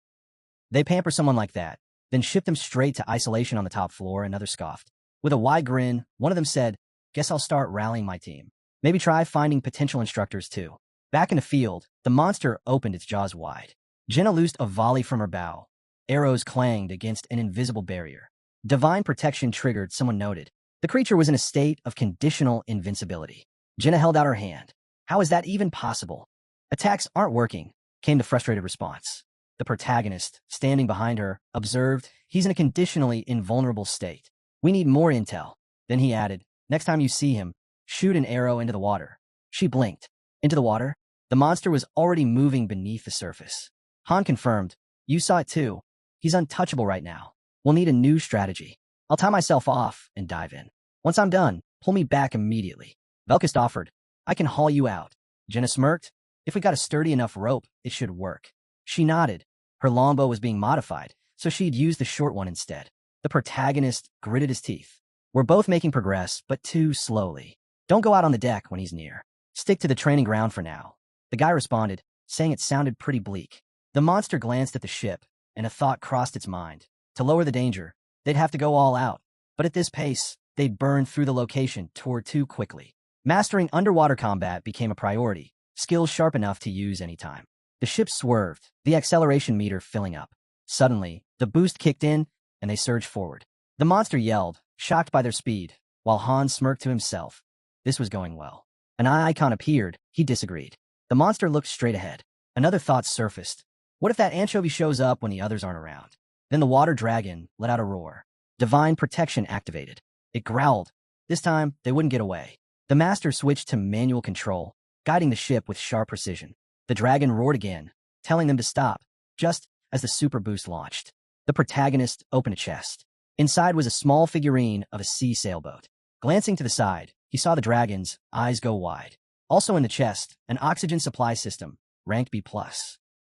They pamper someone like that, then ship them straight to isolation on the top floor, another scoffed. With a wide grin, one of them said, "Guess I'll start rallying my team. Maybe try finding potential instructors too." Back in the field, the monster opened its jaws wide. Jenna loosed a volley from her bow. Arrows clanged against an invisible barrier. Divine protection triggered, someone noted. The creature was in a state of conditional invincibility. Jenna held out her hand. "How is that even possible?" "Attacks aren't working," came the frustrated response. The protagonist, standing behind her, observed, "He's in a conditionally invulnerable state. We need more intel." Then he added, "Next time you see him, shoot an arrow into the water." She blinked. Into the water? The monster was already moving beneath the surface. Han confirmed, "You saw it too. He's untouchable right now. We'll need a new strategy. I'll tie myself off and dive in. Once I'm done, pull me back immediately." Velkist offered, "I can haul you out." Jenna smirked, "If we got a sturdy enough rope, it should work." She nodded. Her longbow was being modified, so she'd use the short one instead. The protagonist gritted his teeth. "We're both making progress, but too slowly. Don't go out on the deck when he's near. Stick to the training ground for now." The guy responded, saying it sounded pretty bleak. The monster glanced at the ship, and a thought crossed its mind. To lower the danger, they'd have to go all out. But at this pace, they'd burn through the location too quickly. Mastering underwater combat became a priority, skills sharp enough to use anytime. The ship swerved, the acceleration meter filling up. Suddenly, the boost kicked in, and they surged forward. The monster yelled, shocked by their speed, while Han smirked to himself. This was going well. An eye icon appeared. He disagreed. The monster looked straight ahead. Another thought surfaced. What if that anchovy shows up when the others aren't around? Then the water dragon let out a roar. Divine protection activated. It growled. This time, they wouldn't get away. The master switched to manual control, guiding the ship with sharp precision. The dragon roared again, telling them to stop, just as the super boost launched. The protagonist opened a chest. Inside was a small figurine of a sea sailboat. Glancing to the side, he saw the dragon's eyes go wide. Also in the chest, an oxygen supply system, ranked B+.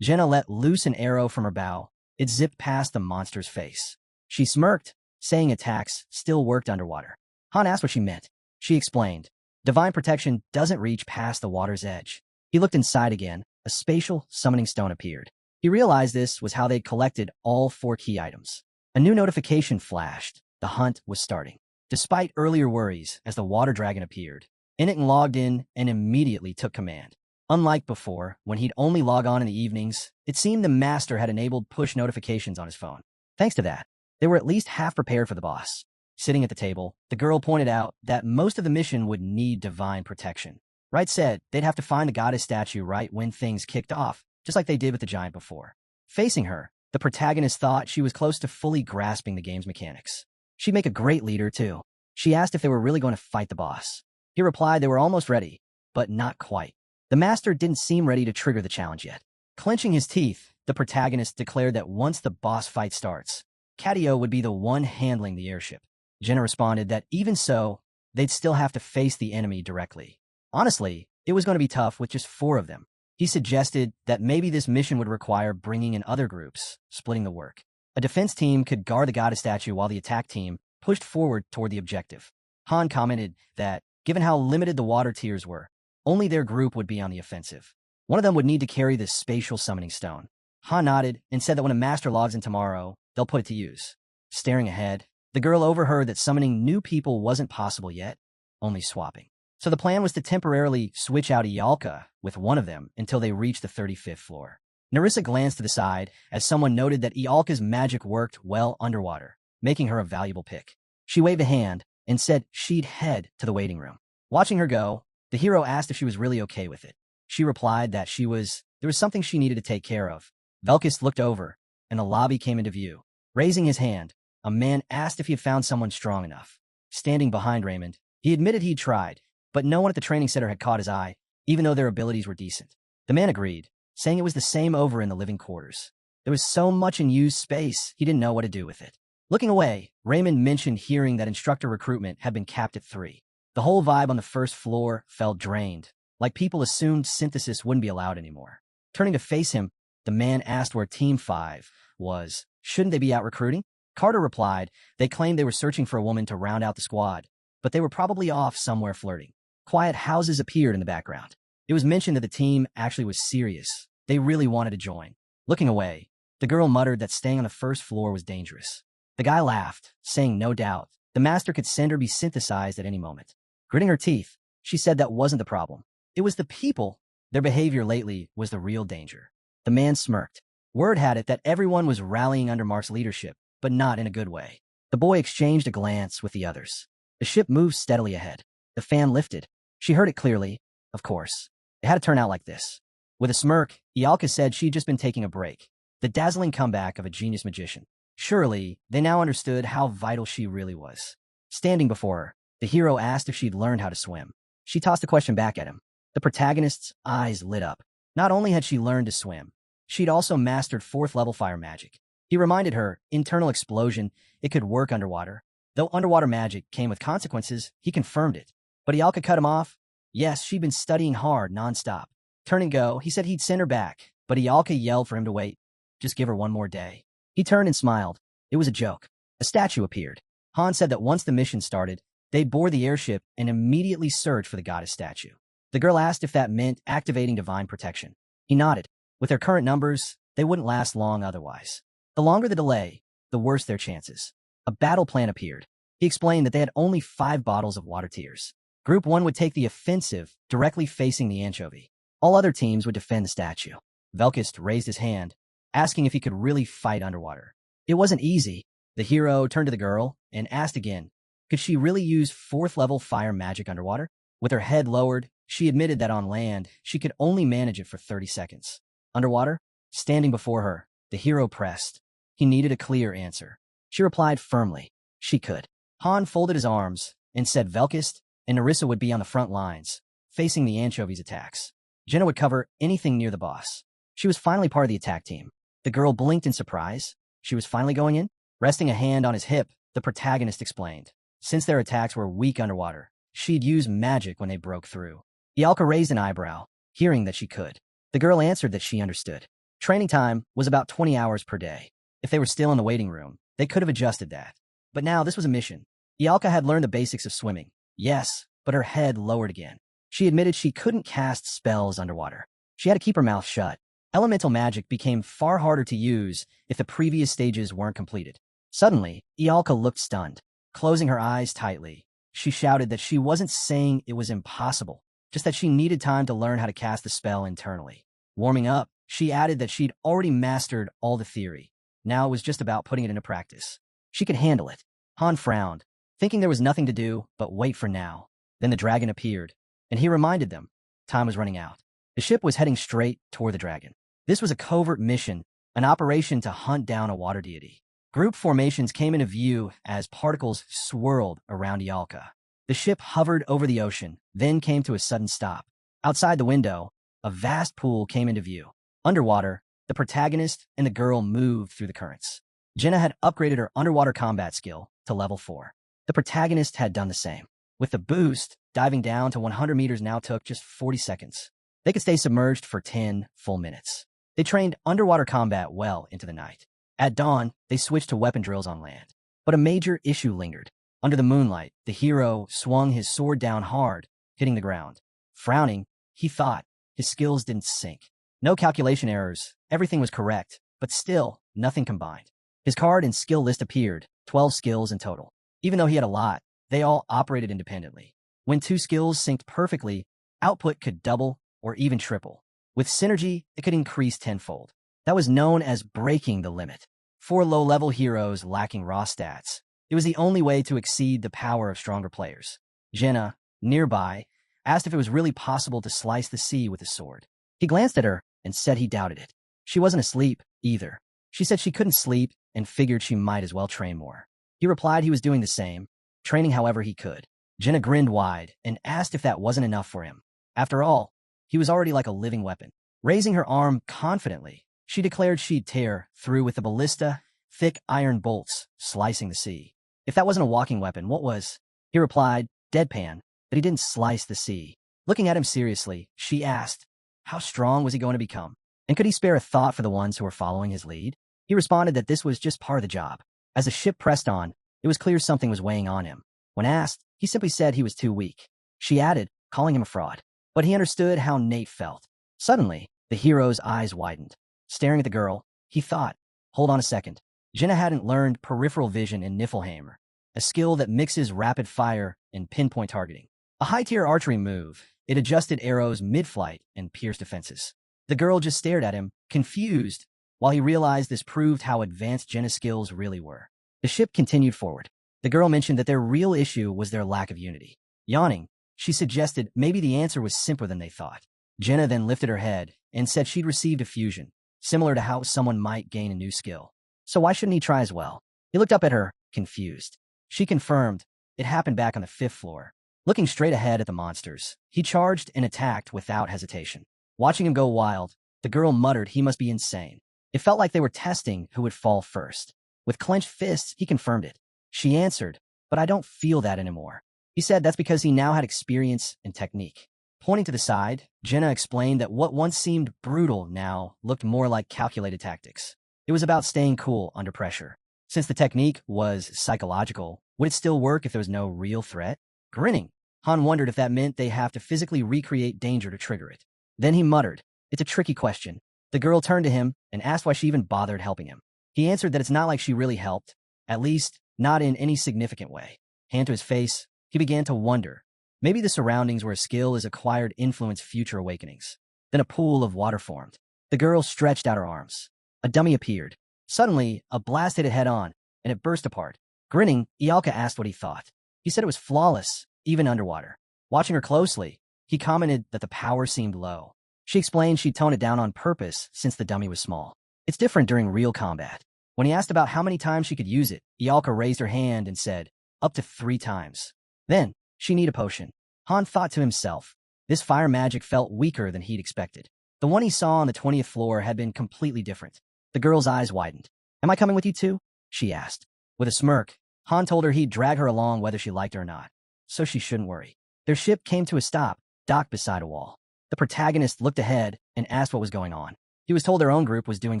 Jenna let loose an arrow from her bow. It zipped past the monster's face. She smirked, saying attacks still worked underwater. Han asked what she meant. She explained, "Divine protection doesn't reach past the water's edge." He looked inside again. A spatial summoning stone appeared. He realized this was how they'd collected all 4 key items. A new notification flashed. The hunt was starting. Despite earlier worries, as the water dragon appeared, Initon logged in and immediately took command. Unlike before, when he'd only log on in the evenings, it seemed the master had enabled push notifications on his phone. Thanks to that, they were at least half prepared for the boss. Sitting at the table, the girl pointed out that most of the mission would need divine protection. Wright said they'd have to find the goddess statue right when things kicked off, just like they did with the giant before. Facing her, the protagonist thought she was close to fully grasping the game's mechanics. She'd make a great leader, too. She asked if they were really going to fight the boss. He replied they were almost ready, but not quite. The master didn't seem ready to trigger the challenge yet. Clenching his teeth, the protagonist declared that once the boss fight starts, Catio would be the one handling the airship. Jenna responded that even so, they'd still have to face the enemy directly. Honestly, it was going to be tough with just 4 of them. He suggested that maybe this mission would require bringing in other groups, splitting the work. A defense team could guard the goddess statue while the attack team pushed forward toward the objective. Han commented that, given how limited the water tiers were, only their group would be on the offensive. One of them would need to carry this spatial summoning stone. Han nodded and said that when a master logs in tomorrow, they'll put it to use. Staring ahead, the girl overheard that summoning new people wasn't possible yet, only swapping. So the plan was to temporarily switch out Ialka with one of them until they reached the 35th floor. Narissa glanced to the side as someone noted that Ialka's magic worked well underwater, making her a valuable pick. She waved a hand and said she'd head to the waiting room. Watching her go, the hero asked if she was really okay with it. She replied that there was something she needed to take care of. Velkis looked over, and the lobby came into view. Raising his hand, a man asked if he had found someone strong enough. Standing behind Raymond, he admitted he'd tried, but no one at the training center had caught his eye, even though their abilities were decent. The man agreed, saying it was the same over in the living quarters. There was so much unused space, he didn't know what to do with it. Looking away, Raymond mentioned hearing that instructor recruitment had been capped at 3. The whole vibe on the first floor felt drained, like people assumed synthesis wouldn't be allowed anymore. Turning to face him, the man asked where Team 5 was. Shouldn't they be out recruiting? Carter replied they claimed they were searching for a woman to round out the squad, but they were probably off somewhere flirting. Quiet houses appeared in the background. It was mentioned that the team actually was serious. They really wanted to join. Looking away, the girl muttered that staying on the first floor was dangerous. The guy laughed, saying no doubt the master could send her be synthesized at any moment. Gritting her teeth, she said that wasn't the problem. It was the people. Their behavior lately was the real danger. The man smirked. Word had it that everyone was rallying under Mark's leadership, but not in a good way. The boy exchanged a glance with the others. The ship moved steadily ahead. The fan lifted. She heard it clearly. Of course. It had to turn out like this. With a smirk, Ialka said she'd just been taking a break. The dazzling comeback of a genius magician. Surely, they now understood how vital she really was. Standing before her, the hero asked if she'd learned how to swim. She tossed the question back at him. The protagonist's eyes lit up. Not only had she learned to swim, she'd also mastered 4th-level fire magic. He reminded her, internal explosion, it could work underwater. Though underwater magic came with consequences, he confirmed it. But Ialka cut him off. Yes, she'd been studying hard nonstop. Turn and go, he said he'd send her back, but Ialka yelled for him to wait. Just give her one more day. He turned and smiled. It was a joke. A statue appeared. Han said that once the mission started, they'd board the airship and immediately search for the goddess statue. The girl asked if that meant activating divine protection. He nodded. With their current numbers, they wouldn't last long otherwise. The longer the delay, the worse their chances. A battle plan appeared. He explained that they had only 5 bottles of water tears. Group 1 would take the offensive, directly facing the anchovy. All other teams would defend the statue. Velkist raised his hand, asking if he could really fight underwater. It wasn't easy. The hero turned to the girl and asked again, could she really use 4th-level fire magic underwater? With her head lowered, she admitted that on land, she could only manage it for 30 seconds. Underwater, standing before her, the hero pressed. He needed a clear answer. She replied firmly, she could. Han folded his arms and said Velkist and Narissa would be on the front lines, facing the anchovies' attacks. Jenna would cover anything near the boss. She was finally part of the attack team. The girl blinked in surprise. She was finally going in? Resting a hand on his hip, the protagonist explained. Since their attacks were weak underwater, she'd use magic when they broke through. Ialka raised an eyebrow, hearing that she could. The girl answered that she understood. Training time was about 20 hours per day. If they were still in the waiting room, they could have adjusted that. But now this was a mission. Ialka had learned the basics of swimming. Yes, but her head lowered again. She admitted she couldn't cast spells underwater. She had to keep her mouth shut. Elemental magic became far harder to use if the previous stages weren't completed. Suddenly, Ialka looked stunned. Closing her eyes tightly, she shouted that she wasn't saying it was impossible, just that she needed time to learn how to cast the spell internally. Warming up, she added that she'd already mastered all the theory. Now it was just about putting it into practice. She could handle it. Han frowned, thinking there was nothing to do but wait for now. Then the dragon appeared, and he reminded them time was running out. The ship was heading straight toward the dragon. This was a covert mission, an operation to hunt down a water deity. Group formations came into view as particles swirled around Ialka. The ship hovered over the ocean, then came to a sudden stop. Outside the window, a vast pool came into view. Underwater, the protagonist and the girl moved through the currents. Jenna had upgraded her underwater combat skill to level 4. The protagonist had done the same. With the boost, diving down to 100 meters now took just 40 seconds. They could stay submerged for 10 full minutes. They trained underwater combat well into the night. At dawn, they switched to weapon drills on land. But a major issue lingered. Under the moonlight, the hero swung his sword down hard, hitting the ground. Frowning, he thought his skills didn't sync. No calculation errors, everything was correct, but still, nothing combined. His card and skill list appeared, 12 skills in total. Even though he had a lot, they all operated independently. When two skills synced perfectly, output could double or even triple. With synergy, it could increase tenfold. That was known as breaking the limit. For low-level heroes lacking raw stats, it was the only way to exceed the power of stronger players. Jenna, nearby, asked if it was really possible to slice the sea with a sword. He glanced at her and said he doubted it. She wasn't asleep, either. She said she couldn't sleep and figured she might as well train more. He replied he was doing the same, training however he could. Jenna grinned wide and asked if that wasn't enough for him. After all, he was already like a living weapon. Raising her arm confidently, she declared she'd tear through with the ballista, thick iron bolts, slicing the sea. If that wasn't a walking weapon, what was? He replied, deadpan, that he didn't slice the sea. Looking at him seriously, she asked, how strong was he going to become? And could he spare a thought for the ones who were following his lead? He responded that this was just part of the job. As the ship pressed on, it was clear something was weighing on him. When asked, he simply said he was too weak. She added, calling him a fraud. But he understood how Nate felt. Suddenly, the hero's eyes widened. Staring at the girl, he thought, hold on a second. Jenna hadn't learned peripheral vision in Niflheimer, a skill that mixes rapid fire and pinpoint targeting. A high-tier archery move, it adjusted arrows mid-flight and pierced defenses. The girl just stared at him, confused, while he realized this proved how advanced Jenna's skills really were. The ship continued forward. The girl mentioned that their real issue was their lack of unity. Yawning, she suggested maybe the answer was simpler than they thought. Jenna then lifted her head and said she'd received a fusion, similar to how someone might gain a new skill. So why shouldn't he try as well? He looked up at her, confused. She confirmed it happened back on the 5th floor. Looking straight ahead at the monsters, he charged and attacked without hesitation. Watching him go wild, the girl muttered he must be insane. It felt like they were testing who would fall first. With clenched fists, he confirmed it. She answered, but I don't feel that anymore. He said that's because he now had experience and technique. Pointing to the side, Jenna explained that what once seemed brutal now looked more like calculated tactics. It was about staying cool under pressure. Since the technique was psychological, would it still work if there was no real threat? Grinning, Han wondered if that meant they have to physically recreate danger to trigger it. Then he muttered, it's a tricky question. The girl turned to him and asked why she even bothered helping him. He answered that it's not like she really helped, at least not in any significant way. Hand to his face, he began to wonder. Maybe the surroundings where a skill is acquired influence future awakenings. Then a pool of water formed. The girl stretched out her arms. A dummy appeared. Suddenly, a blast hit it head-on, and it burst apart. Grinning, Ialka asked what he thought. He said it was flawless, even underwater. Watching her closely, he commented that the power seemed low. She explained she'd tone it down on purpose since the dummy was small. It's different during real combat. When he asked about how many times she could use it, Ialka raised her hand and said, up to 3 times. Then, she needed a potion. Han thought to himself, this fire magic felt weaker than he'd expected. The one he saw on the 20th floor had been completely different. The girl's eyes widened. Am I coming with you too? She asked. With a smirk, Han told her he'd drag her along whether she liked it or not, so she shouldn't worry. Their ship came to a stop, docked beside a wall. The protagonist looked ahead and asked what was going on. He was told their own group was doing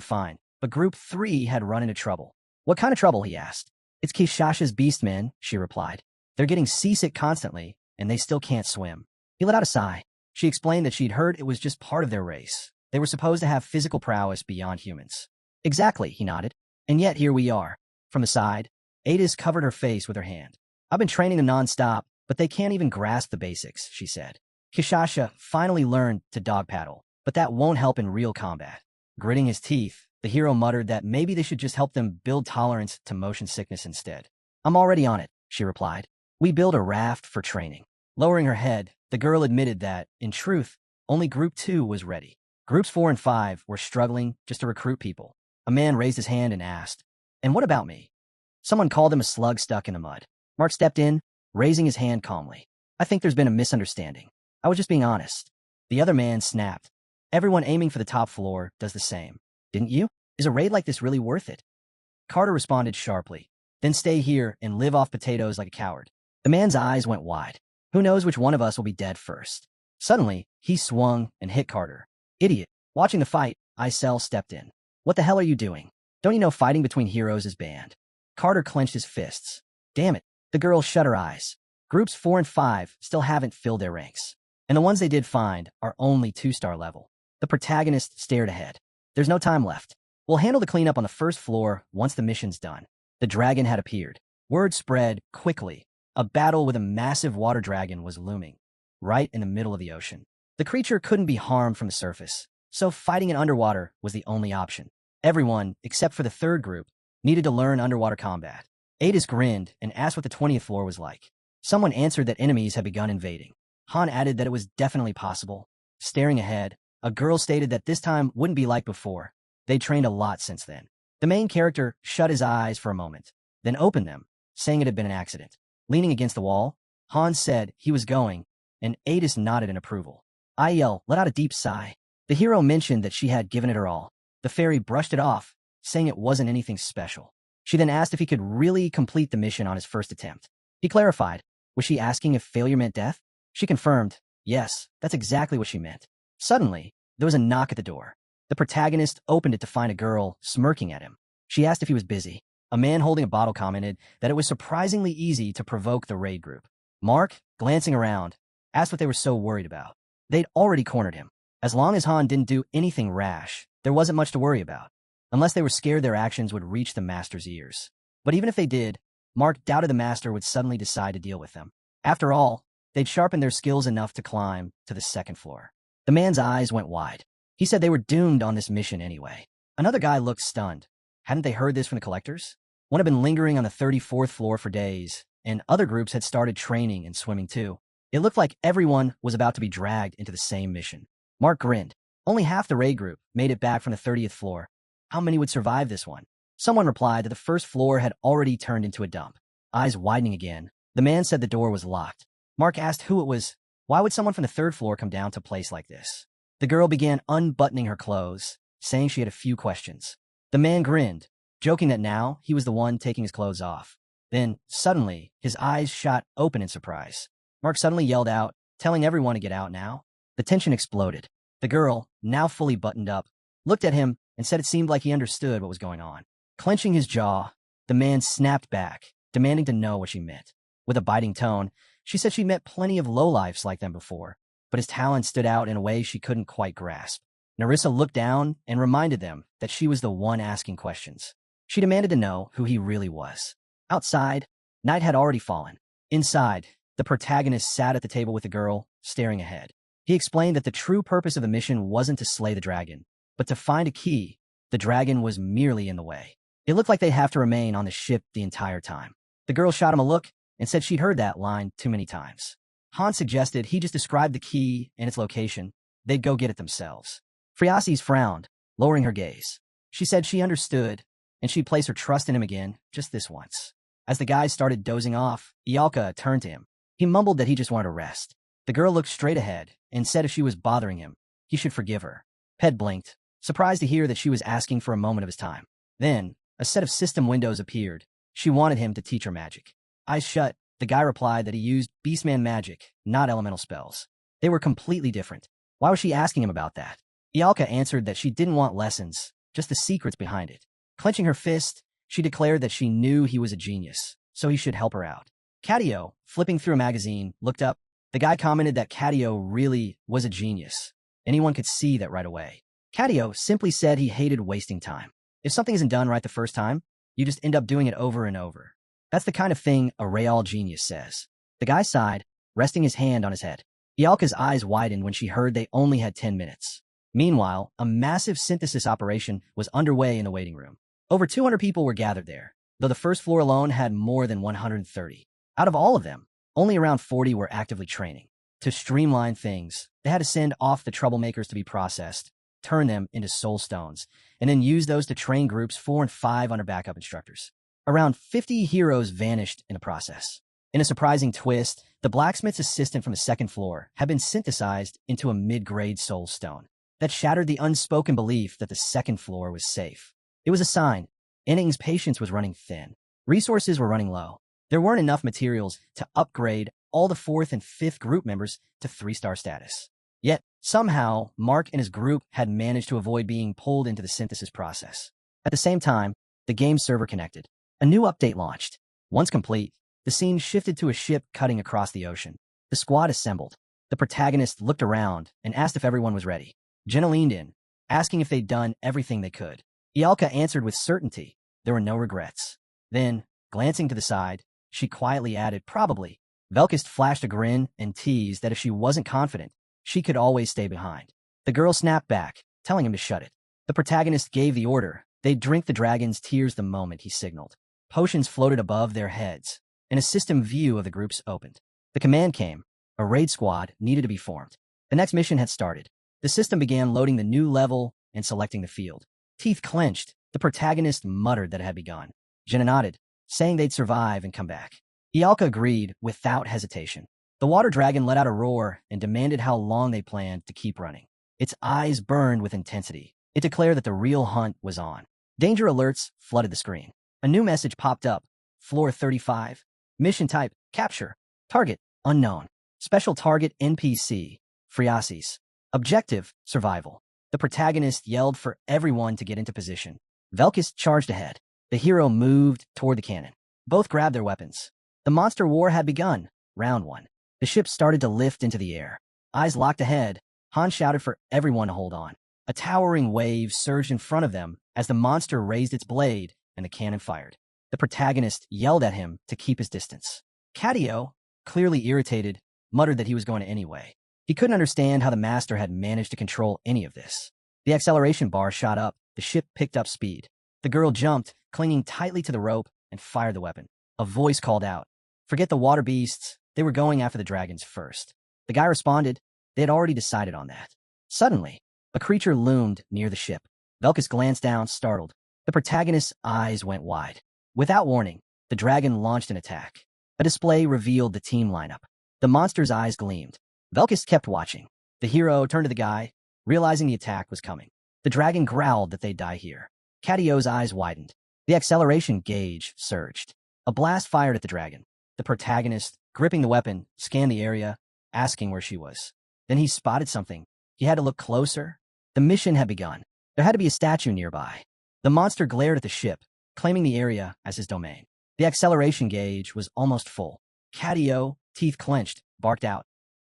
fine, but Group 3 had run into trouble. What kind of trouble, he asked. It's Kishasha's beastmen, she replied. They're getting seasick constantly, and they still can't swim. He let out a sigh. She explained that she'd heard it was just part of their race. They were supposed to have physical prowess beyond humans. Exactly, he nodded. And yet here we are. From the side, Adis covered her face with her hand. I've been training them non-stop, but they can't even grasp the basics, she said. Kishasha finally learned to dog paddle, but that won't help in real combat. Gritting his teeth, the hero muttered that maybe they should just help them build tolerance to motion sickness instead. I'm already on it, she replied. We build a raft for training. Lowering her head, the girl admitted that, in truth, only Group 2 was ready. Groups 4 and 5 were struggling just to recruit people. A man raised his hand and asked, and what about me? Someone called him a slug stuck in the mud. Mark stepped in, raising his hand calmly. I think there's been a misunderstanding. I was just being honest. The other man snapped. Everyone aiming for the top floor does the same. Didn't you? Is a raid like this really worth it? Carter responded sharply. Then stay here and live off potatoes like a coward. The man's eyes went wide. Who knows which one of us will be dead first? Suddenly, he swung and hit Carter. Idiot. Watching the fight, Isel stepped in. What the hell are you doing? Don't you know fighting between heroes is banned? Carter clenched his fists. Damn it. The girl shut her eyes. Groups 4 and 5 still haven't filled their ranks. And the ones they did find are only 2-star level. The protagonist stared ahead. There's no time left. We'll handle the cleanup on the first floor once the mission's done. The dragon had appeared. Word spread quickly. A battle with a massive water dragon was looming, right in the middle of the ocean. The creature couldn't be harmed from the surface, so fighting it underwater was the only option. Everyone, except for the third group, needed to learn underwater combat. Adis grinned and asked what the 20th floor was like. Someone answered that enemies had begun invading. Han added that it was definitely possible. Staring ahead, a girl stated that this time wouldn't be like before. They'd trained a lot since then. The main character shut his eyes for a moment, then opened them, saying it had been an accident. Leaning against the wall, Han said he was going, and Adis nodded in approval. Aiel let out a deep sigh. The hero mentioned that she had given it her all. The fairy brushed it off, saying it wasn't anything special. She then asked if he could really complete the mission on his first attempt. He clarified. Was she asking if failure meant death? She confirmed, yes, that's exactly what she meant. Suddenly, there was a knock at the door. The protagonist opened it to find a girl smirking at him. She asked if he was busy. A man holding a bottle commented that it was surprisingly easy to provoke the raid group. Mark, glancing around, asked what they were so worried about. They'd already cornered him. As long as Han didn't do anything rash, there wasn't much to worry about, unless they were scared their actions would reach the master's ears. But even if they did, Mark doubted the master would suddenly decide to deal with them. After all, they'd sharpened their skills enough to climb to the second floor. The man's eyes went wide. He said they were doomed on this mission anyway. Another guy looked stunned. Hadn't they heard this from the collectors? One had been lingering on the 34th floor for days, and other groups had started training and swimming too. It looked like everyone was about to be dragged into the same mission. Mark grinned. Only half the raid group made it back from the 30th floor. How many would survive this one? Someone replied that the first floor had already turned into a dump. Eyes widening again, the man said the door was locked. Mark asked who it was. Why would someone from the third floor come down to a place like this? The girl began unbuttoning her clothes, saying she had a few questions. The man grinned, joking that now he was the one taking his clothes off. Then, suddenly, his eyes shot open in surprise. Mark suddenly yelled out, telling everyone to get out now. The tension exploded. The girl, now fully buttoned up, looked at him and said it seemed like he understood what was going on. Clenching his jaw, the man snapped back, demanding to know what she meant. With a biting tone, she said she'd met plenty of lowlifes like them before, but his talent stood out in a way she couldn't quite grasp. Narissa looked down and reminded them that she was the one asking questions. She demanded to know who he really was. Outside, night had already fallen. Inside, the protagonist sat at the table with the girl, staring ahead. He explained that the true purpose of the mission wasn't to slay the dragon, but to find a key. The dragon was merely in the way. It looked like they'd have to remain on the ship the entire time. The girl shot him a look and said she'd heard that line too many times. Han suggested he just describe the key and its location. They'd go get it themselves. Friasis frowned, lowering her gaze. She said she understood, and she'd place her trust in him again, just this once. As the guys started dozing off, Ialka turned to him. He mumbled that he just wanted to rest. The girl looked straight ahead and said if she was bothering him, he should forgive her. Ped blinked, surprised to hear that she was asking for a moment of his time. Then, a set of system windows appeared. She wanted him to teach her magic. Eyes shut, the guy replied that he used Beastman magic, not elemental spells. They were completely different. Why was she asking him about that? Ialka answered that she didn't want lessons, just the secrets behind it. Clenching her fist, she declared that she knew he was a genius, so he should help her out. Cadio, flipping through a magazine, looked up. The guy commented that Cadio really was a genius. Anyone could see that right away. Cadio simply said he hated wasting time. If something isn't done right the first time, you just end up doing it over and over. That's the kind of thing a real genius says. The guy sighed, resting his hand on his head. Ialka's eyes widened when she heard they only had 10 minutes. Meanwhile, a massive synthesis operation was underway in the waiting room. Over 200 people were gathered there, though the first floor alone had more than 130. Out of all of them, only around 40 were actively training. To streamline things, they had to send off the troublemakers to be processed, turn them into soul stones, and then use those to train groups 4 and 5 under backup instructors. Around 50 heroes vanished in the process. In a surprising twist, the blacksmith's assistant from the second floor had been synthesized into a mid-grade soul stone. That shattered the unspoken belief that the second floor was safe. It was a sign. Inning's patience was running thin. Resources were running low. There weren't enough materials to upgrade all the fourth and fifth group members to 3-star status. Yet, somehow, Mark and his group had managed to avoid being pulled into the synthesis process. At the same time, the game server connected. A new update launched. Once complete, the scene shifted to a ship cutting across the ocean. The squad assembled. The protagonist looked around and asked if everyone was ready. Jenna leaned in, asking if they'd done everything they could. Ialka answered with certainty. There were no regrets. Then, glancing to the side, she quietly added, probably. Velkist flashed a grin and teased that if she wasn't confident, she could always stay behind. The girl snapped back, telling him to shut it. The protagonist gave the order. They'd drink the dragon's tears the moment he signaled. Potions floated above their heads, and a system view of the groups opened. The command came. A raid squad needed to be formed. The next mission had started. The system began loading the new level and selecting the field. Teeth clenched. The protagonist muttered that it had begun. Jenna nodded, saying they'd survive and come back. Ialka agreed without hesitation. The water dragon let out a roar and demanded how long they planned to keep running. Its eyes burned with intensity. It declared that the real hunt was on. Danger alerts flooded the screen. A new message popped up. Floor 35. Mission type, capture. Target, unknown. Special target, NPC, Friasis. Objective, survival. The protagonist yelled for everyone to get into position. Velkist charged ahead. The hero moved toward the cannon. Both grabbed their weapons. The monster war had begun. Round 1. The ship started to lift into the air. Eyes locked ahead, Han shouted for everyone to hold on. A towering wave surged in front of them as the monster raised its blade and the cannon fired. The protagonist yelled at him to keep his distance. Cadio, clearly irritated, muttered that he was going to anyway. He couldn't understand how the master had managed to control any of this. The acceleration bar shot up. The ship picked up speed. The girl jumped, clinging tightly to the rope, and fired the weapon. A voice called out, "Forget the water beasts. They were going after the dragons first." The guy responded, they had already decided on that. Suddenly, a creature loomed near the ship. Velkist glanced down, startled. The protagonist's eyes went wide. Without warning, the dragon launched an attack. A display revealed the team lineup. The monster's eyes gleamed. Velkist kept watching. The hero turned to the guy, realizing the attack was coming. The dragon growled that they'd die here. Cadio's eyes widened. The acceleration gauge surged. A blast fired at the dragon. The protagonist, gripping the weapon, scanned the area, asking where she was. Then he spotted something. He had to look closer. The mission had begun. There had to be a statue nearby. The monster glared at the ship, claiming the area as his domain. The acceleration gauge was almost full. Cadio, teeth clenched, barked out.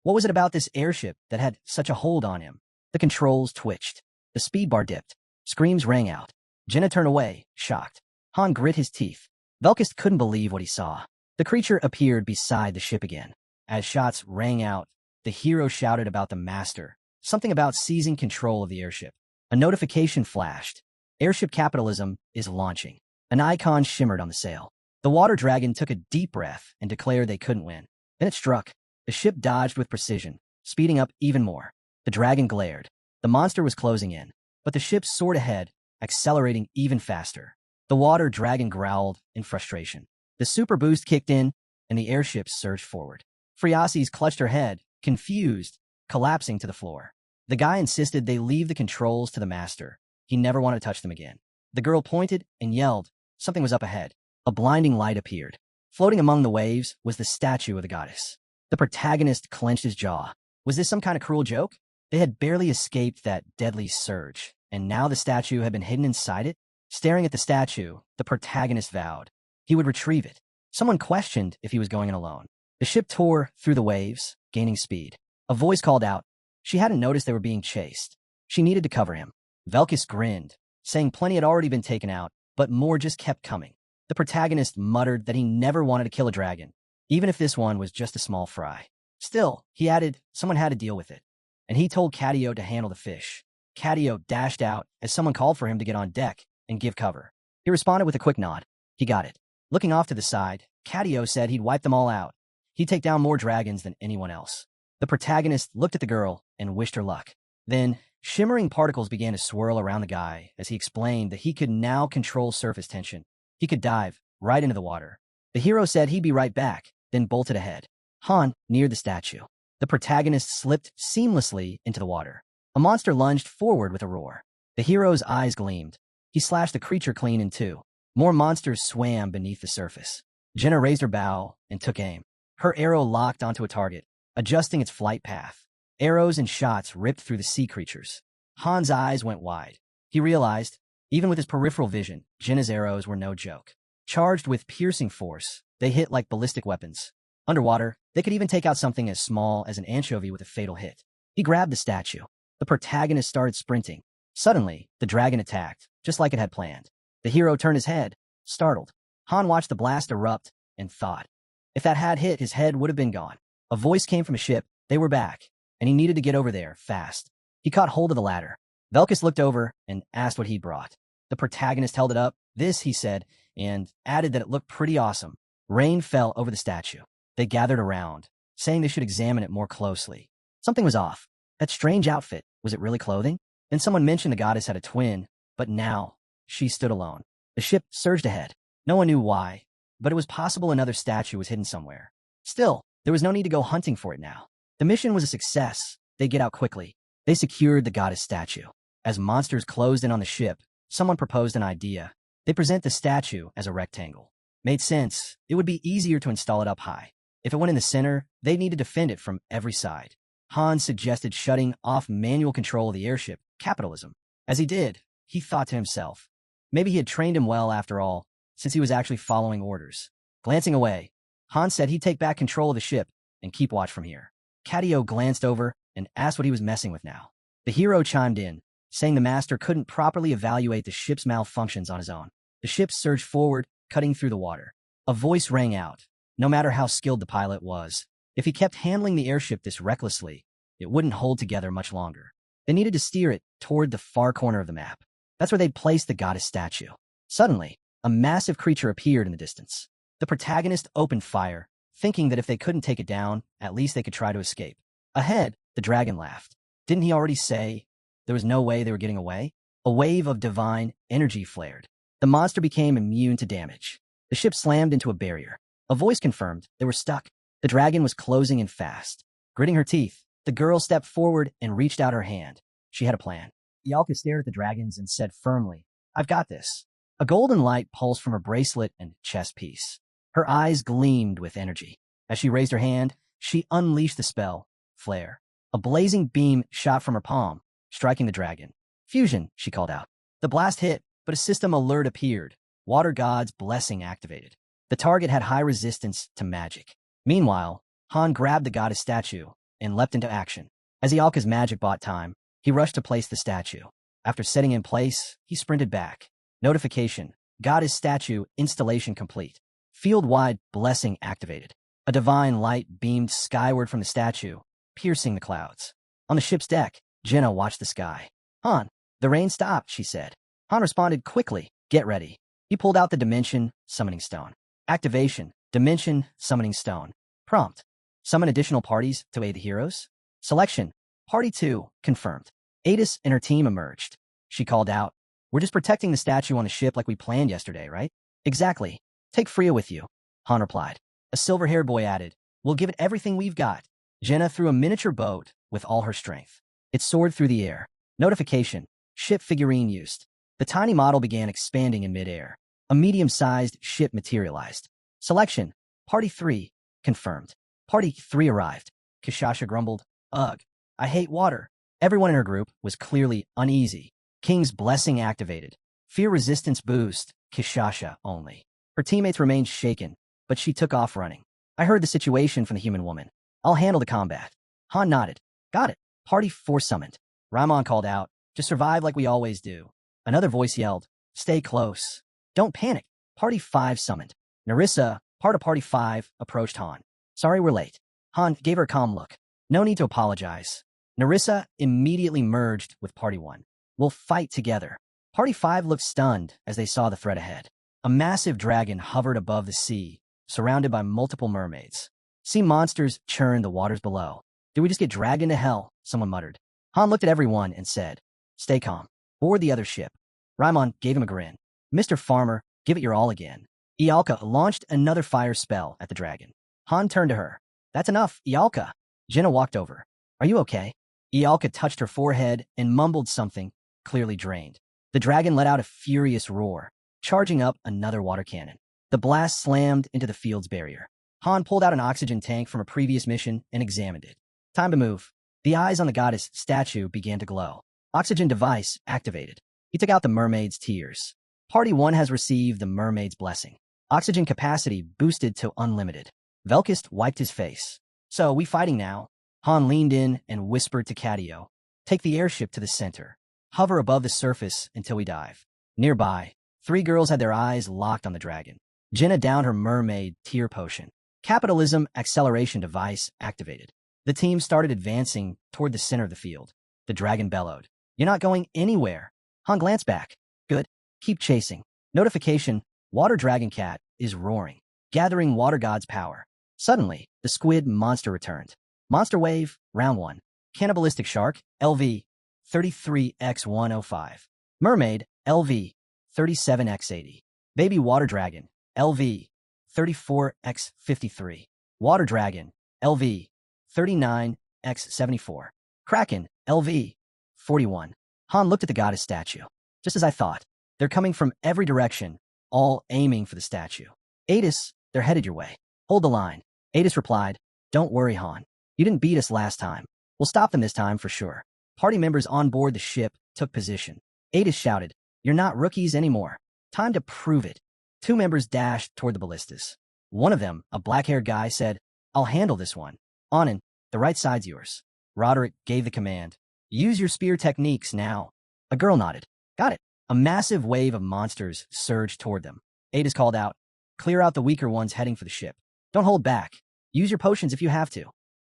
What was it about this airship that had such a hold on him? The controls twitched. The speed bar dipped. Screams rang out. Jenna turned away, shocked. Han grit his teeth. Velkist couldn't believe what he saw. The creature appeared beside the ship again. As shots rang out, the hero shouted about the master, something about seizing control of the airship. A notification flashed. Airship capitalism is launching. An icon shimmered on the sail. The water dragon took a deep breath and declared they couldn't win. Then it struck. The ship dodged with precision, speeding up even more. The dragon glared. The monster was closing in, but the ship soared ahead, accelerating even faster. The water dragon growled in frustration. The super boost kicked in, and the airship surged forward. Friasis clutched her head, confused, collapsing to the floor. The guy insisted they leave the controls to the master. He never wanted to touch them again. The girl pointed and yelled. Something was up ahead. A blinding light appeared. Floating among the waves was the statue of the goddess. The protagonist clenched his jaw. Was this some kind of cruel joke? They had barely escaped that deadly surge, and now the statue had been hidden inside it? Staring at the statue, the protagonist vowed he would retrieve it. Someone questioned if he was going in alone. The ship tore through the waves, gaining speed. A voice called out. She hadn't noticed they were being chased. She needed to cover him. Velkist grinned, saying plenty had already been taken out, but more just kept coming. The protagonist muttered that he never wanted to kill a dragon, even if this one was just a small fry. Still, he added, someone had to deal with it. And he told Cadio to handle the fish. Cadio dashed out as someone called for him to get on deck and give cover. He responded with a quick nod. He got it. Looking off to the side, Cadio said he'd wipe them all out. He'd take down more dragons than anyone else. The protagonist looked at the girl and wished her luck. Then, shimmering particles began to swirl around the guy as he explained that he could now control surface tension. He could dive right into the water. The hero said he'd be right back, then bolted ahead. Han neared the statue. The protagonist slipped seamlessly into the water. A monster lunged forward with a roar. The hero's eyes gleamed. He slashed the creature clean in two. More monsters swam beneath the surface. Jenna raised her bow and took aim. Her arrow locked onto a target, adjusting its flight path. Arrows and shots ripped through the sea creatures. Han's eyes went wide. He realized, even with his peripheral vision, Jinna's arrows were no joke. Charged with piercing force, they hit like ballistic weapons. Underwater, they could even take out something as small as an anchovy with a fatal hit. He grabbed the statue. The protagonist started sprinting. Suddenly, the dragon attacked, just like it had planned. The hero turned his head, startled. Han watched the blast erupt and thought, if that had hit, his head would have been gone. A voice came from a ship. They were back, and he needed to get over there fast. He caught hold of the ladder. Velkus looked over and asked what he'd brought. The protagonist held it up. This, he said, and added that it looked pretty awesome. Rain fell over the statue. They gathered around, saying they should examine it more closely. Something was off. That strange outfit, was it really clothing? Then someone mentioned the goddess had a twin, but now she stood alone. The ship surged ahead. No one knew why, but it was possible another statue was hidden somewhere. Still, there was no need to go hunting for it now. The mission was a success. They'd get out quickly. They secured the goddess statue. As monsters closed in on the ship, someone proposed an idea. They present the statue as a rectangle. Made sense. It would be easier to install it up high. If it went in the center, they'd need to defend it from every side. Han suggested shutting off manual control of the airship. Capitalism. As he did, he thought to himself, maybe he had trained him well after all, since he was actually following orders. Glancing away, Han said he'd take back control of the ship and keep watch from here. Cadio glanced over and asked what he was messing with now. The hero chimed in, saying the master couldn't properly evaluate the ship's malfunctions on his own. The ship surged forward, cutting through the water. A voice rang out. No matter how skilled the pilot was, if he kept handling the airship this recklessly, it wouldn't hold together much longer. They needed to steer it toward the far corner of the map. That's where they'd placed the goddess statue. Suddenly, a massive creature appeared in the distance. The protagonist opened fire, thinking that if they couldn't take it down, at least they could try to escape. Ahead, the dragon laughed. Didn't he already say there was no way they were getting away? A wave of divine energy flared. The monster became immune to damage. The ship slammed into a barrier. A voice confirmed they were stuck. The dragon was closing in fast. Gritting her teeth, the girl stepped forward and reached out her hand. She had a plan. Ialka stared at the dragons and said firmly, I've got this. A golden light pulsed from her bracelet and chest piece. Her eyes gleamed with energy. As she raised her hand, she unleashed the spell, Flare. A blazing beam shot from her palm, striking the dragon. Fusion, she called out. The blast hit, but a system alert appeared. Water God's blessing activated. The target had high resistance to magic. Meanwhile, Han grabbed the goddess statue and leapt into action. As Ialka's magic bought time, he rushed to place the statue. After setting in place, he sprinted back. Notification. Goddess statue installation complete. Field-wide blessing activated. A divine light beamed skyward from the statue, piercing the clouds. On the ship's deck, Jenna watched the sky. Han, the rain stopped, she said. Han responded quickly. Get ready. He pulled out the Dimension Summoning Stone. Activation. Dimension Summoning Stone. Prompt. Summon additional parties to aid the heroes. Selection. Party 2. Confirmed. Adis and her team emerged. She called out, We're just protecting the statue on the ship like we planned yesterday, right? Exactly. Take Freya with you. Han replied. A silver-haired boy added, We'll give it everything we've got. Jenna threw a miniature boat with all her strength. It soared through the air. Notification. Ship figurine used. The tiny model began expanding in midair. A medium-sized ship materialized. Selection. Party 3. Confirmed. Party 3 arrived. Kishasha grumbled, Ugh, I hate water. Everyone in her group was clearly uneasy. King's blessing activated. Fear resistance boost. Kishasha only. Her teammates remained shaken, but she took off running. I heard the situation from the human woman. I'll handle the combat. Han nodded. Got it. Party 4 summoned. Ramon called out, Just survive like we always do. Another voice yelled, Stay close. Don't panic. Party 5 summoned. Narissa, part of Party 5, approached Han. Sorry we're late. Han gave her a calm look. No need to apologize. Narissa immediately merged with Party 1. We'll fight together. Party 5 looked stunned as they saw the threat ahead. A massive dragon hovered above the sea, surrounded by multiple mermaids. Sea monsters churned the waters below. Did we just get dragged into hell? Someone muttered. Han looked at everyone and said, Stay calm. Board the other ship. Raimon gave him a grin. Mr. Farmer, give it your all again. Ialka launched another fire spell at the dragon. Han turned to her. That's enough, Ialka. Jenna walked over. Are you okay? Ialka touched her forehead and mumbled something, clearly drained. The dragon let out a furious roar, charging up another water cannon. The blast slammed into the field's barrier. Han pulled out an oxygen tank from a previous mission and examined it. Time to move. The eyes on the goddess statue began to glow. Oxygen device activated. He took out the mermaid's tears. Party 1 has received the mermaid's blessing. Oxygen capacity boosted to unlimited. Velkist wiped his face. So, we fighting now? Han leaned in and whispered to Cadio. Take the airship to the center. Hover above the surface until we dive. Nearby, 3 girls had their eyes locked on the dragon. Jenna downed her mermaid tear potion. Capitalism acceleration device activated. The team started advancing toward the center of the field. The dragon bellowed. You're not going anywhere. Han glanced back. Good. Keep chasing. Notification. Water Dragon Cat is roaring, gathering Water God's power. Suddenly, the squid monster returned. Monster Wave, Round 1. Cannibalistic Shark, LV, 33x105. Mermaid, LV, 37x80. Baby Water Dragon, LV, 34x53. Water Dragon, LV, 39x74. Kraken, LV, 41. Han looked at the goddess statue. Just as I thought. They're coming from every direction, all aiming for the statue. Adis, they're headed your way. Hold the line. Adis replied, Don't worry, Han. You didn't beat us last time. We'll stop them this time for sure. Party members on board the ship took position. Adis shouted, You're not rookies anymore. Time to prove it. 2 members dashed toward the ballistas. One of them, a black-haired guy, said, I'll handle this one. Anand, the right side's yours. Roderick gave the command. Use your spear techniques now. A girl nodded. Got it. A massive wave of monsters surged toward them. Adis called out, Clear out the weaker ones heading for the ship. Don't hold back. Use your potions if you have to.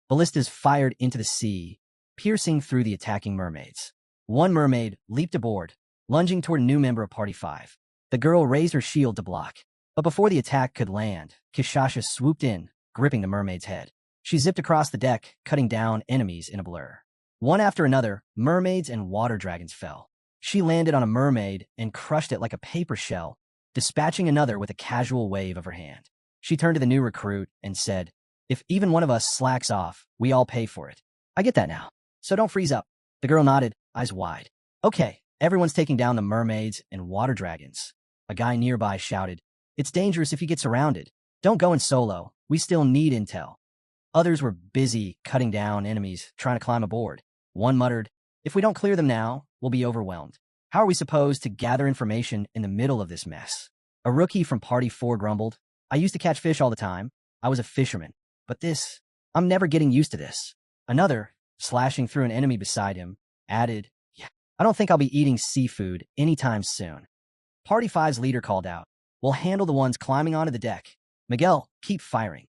Ballistas fired into the sea, piercing through the attacking mermaids. One mermaid leaped aboard, lunging toward a new member of Party 5. The girl raised her shield to block. But before the attack could land, Kishasha swooped in, gripping the mermaid's head. She zipped across the deck, cutting down enemies in a blur. One after another, mermaids and water dragons fell. She landed on a mermaid and crushed it like a paper shell, dispatching another with a casual wave of her hand. She turned to the new recruit and said, If even one of us slacks off, we all pay for it. I get that now. So don't freeze up. The girl nodded, eyes wide. Okay, everyone's taking down the mermaids and water dragons. A guy nearby shouted, It's dangerous if you get surrounded. Don't go in solo. We still need intel. Others were busy cutting down enemies, trying to climb aboard. One muttered, If we don't clear them now, we'll be overwhelmed. How are we supposed to gather information in the middle of this mess? A rookie from Party 4 grumbled, I used to catch fish all the time. I was a fisherman. But this, I'm never getting used to this. Another, slashing through an enemy beside him, added, Yeah, I don't think I'll be eating seafood anytime soon. Party 5's leader called out, We'll handle the ones climbing onto the deck. Miguel, keep firing.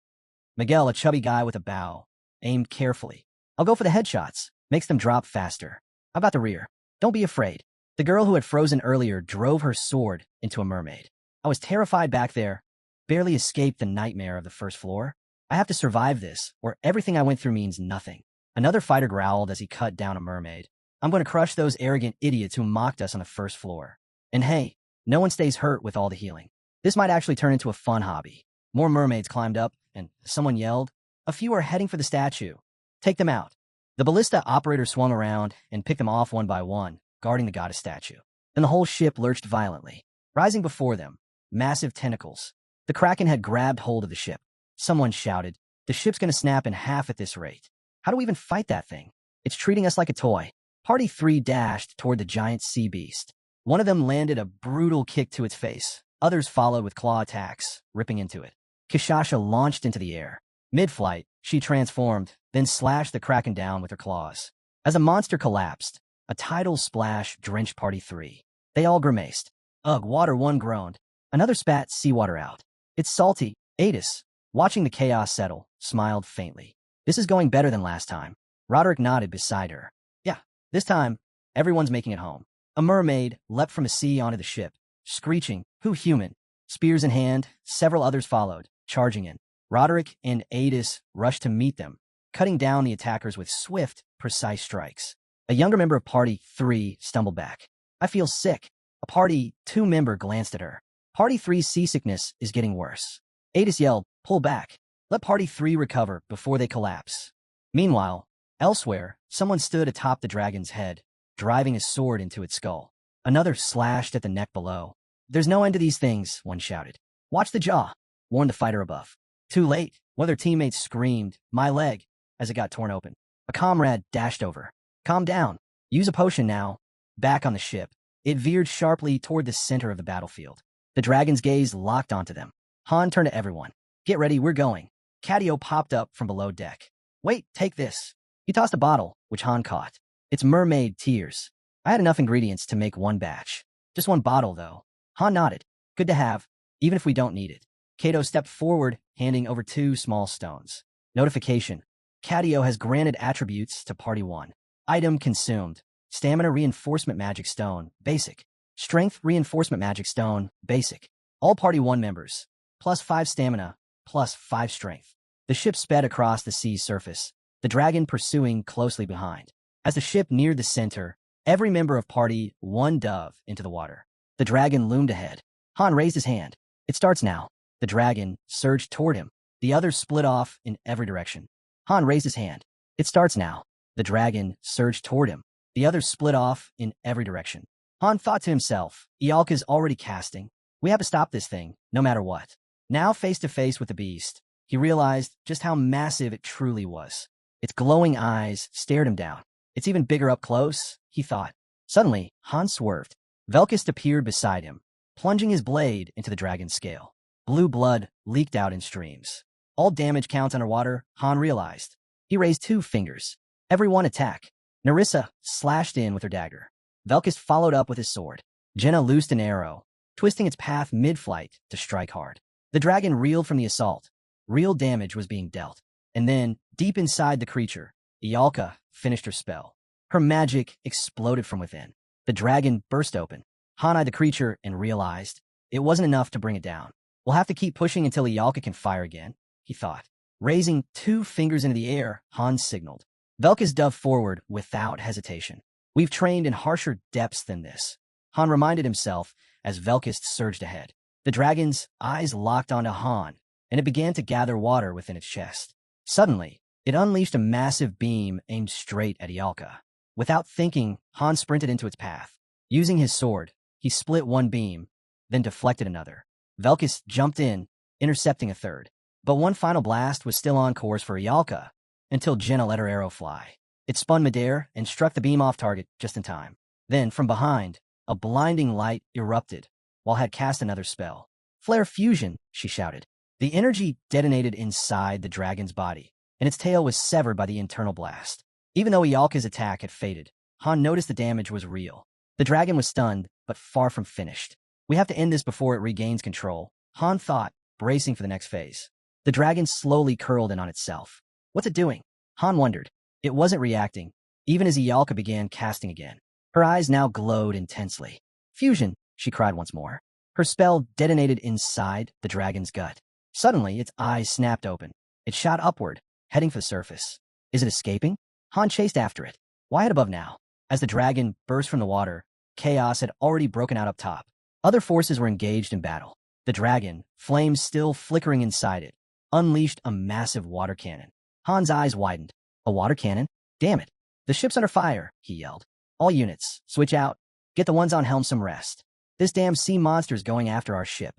Miguel, a chubby guy with a bow, aimed carefully. I'll go for the headshots. Makes them drop faster. I've got the rear. Don't be afraid. The girl who had frozen earlier drove her sword into a mermaid. I was terrified back there. Barely escaped the nightmare of the first floor. I have to survive this, or everything I went through means nothing. Another fighter growled as he cut down a mermaid. I'm going to crush those arrogant idiots who mocked us on the first floor. And hey, no one stays hurt with all the healing. This might actually turn into a fun hobby. More mermaids climbed up, and someone yelled, A few are heading for the statue. Take them out. The ballista operator swung around and picked them off one by one, guarding the goddess statue. Then the whole ship lurched violently. Rising before them, massive tentacles. The Kraken had grabbed hold of the ship. Someone shouted, The ship's going to snap in half at this rate. How do we even fight that thing? It's treating us like a toy. Party 3 dashed toward the giant sea beast. One of them landed a brutal kick to its face. Others followed with claw attacks, ripping into it. Kishasha launched into the air. Mid-flight, she transformed, then slashed the Kraken down with her claws. As a monster collapsed, a tidal splash drenched Party 3. They all grimaced. Ugh, Water 1 groaned. Another spat seawater out. It's salty. Adis, watching the chaos settle, smiled faintly. This is going better than last time. Roderick nodded beside her. Yeah, this time, everyone's making it home. A mermaid leapt from the sea onto the ship, screeching, Who human? Spears in hand, several others followed, charging in. Roderick and Adis rushed to meet them, cutting down the attackers with swift, precise strikes. A younger member of Party 3 stumbled back. I feel sick. A Party 2 member glanced at her. Party 3's seasickness is getting worse. Adis yelled, Pull back. Let Party 3 recover before they collapse. Meanwhile, elsewhere, someone stood atop the dragon's head, driving his sword into its skull. Another slashed at the neck below. There's no end to these things, one shouted. Watch the jaw, warned the fighter above. Too late. One of their teammates screamed, "My leg," as it got torn open. A comrade dashed over. "Calm down. Use a potion now." Back on the ship, it veered sharply toward the center of the battlefield. The dragon's gaze locked onto them. Han turned to everyone. "Get ready, we're going." Cadio popped up from below deck. "Wait, take this." He tossed a bottle, which Han caught. "It's mermaid tears. I had enough ingredients to make one batch. Just one bottle, though." Han nodded. "Good to have, even if we don't need it." Kato stepped forward, handing over 2 small stones. Notification. Cadio has granted attributes to Party 1. Item consumed. Stamina Reinforcement Magic Stone, Basic. Strength Reinforcement Magic Stone, Basic. All Party 1 members. +5 stamina, +5 strength. The ship sped across the sea's surface, the dragon pursuing closely behind. As the ship neared the center, every member of Party 1 dove into the water. The dragon loomed ahead. Han raised his hand. "It starts now." The dragon surged toward him. The others split off in every direction. Han raised his hand. "It starts now." The dragon surged toward him. The others split off in every direction. Han thought to himself, "Ialka's already casting. We have to stop this thing, no matter what." Now face to face with the beast, he realized just how massive it truly was. Its glowing eyes stared him down. "It's even bigger up close," he thought. Suddenly, Han swerved. Velkist appeared beside him, plunging his blade into the dragon's scale. Blue blood leaked out in streams. All damage counts underwater, Han realized. He raised 2 fingers. Every one attack. Narissa slashed in with her dagger. Velkist followed up with his sword. Jenna loosed an arrow, twisting its path mid-flight to strike hard. The dragon reeled from the assault. Real damage was being dealt. And then, deep inside the creature, Ialka finished her spell. Her magic exploded from within. The dragon burst open. Han eyed the creature and realized it wasn't enough to bring it down. "We'll have to keep pushing until Ialka can fire again," he thought. Raising 2 fingers into the air, Han signaled. Velkist dove forward without hesitation. "We've trained in harsher depths than this," Han reminded himself as Velkist surged ahead. The dragon's eyes locked onto Han, and it began to gather water within its chest. Suddenly, it unleashed a massive beam aimed straight at Ialka. Without thinking, Han sprinted into its path. Using his sword, he split one beam, then deflected another. Velkist jumped in, intercepting a third. But one final blast was still on course for Ialka, until Jenna let her arrow fly. It spun midair and struck the beam off target just in time. Then, from behind, a blinding light erupted, while had cast another spell. "Flare fusion," she shouted. The energy detonated inside the dragon's body, and its tail was severed by the internal blast. Even though Ialka's attack had faded, Han noticed the damage was real. The dragon was stunned, but far from finished. "We have to end this before it regains control," Han thought, bracing for the next phase. The dragon slowly curled in on itself. "What's it doing?" Han wondered. It wasn't reacting, even as Ialka began casting again. Her eyes now glowed intensely. "Fusion," she cried once more. Her spell detonated inside the dragon's gut. Suddenly, its eyes snapped open. It shot upward, heading for the surface. Is it escaping? Han chased after it. Wide above now. As the dragon burst from the water, chaos had already broken out up top. Other forces were engaged in battle. The dragon, flames still flickering inside it, unleashed a massive water cannon. Han's eyes widened. A water cannon? Damn it. "The ship's under fire," he yelled. "All units, switch out. Get the ones on helm some rest. This damn sea monster's going after our ship."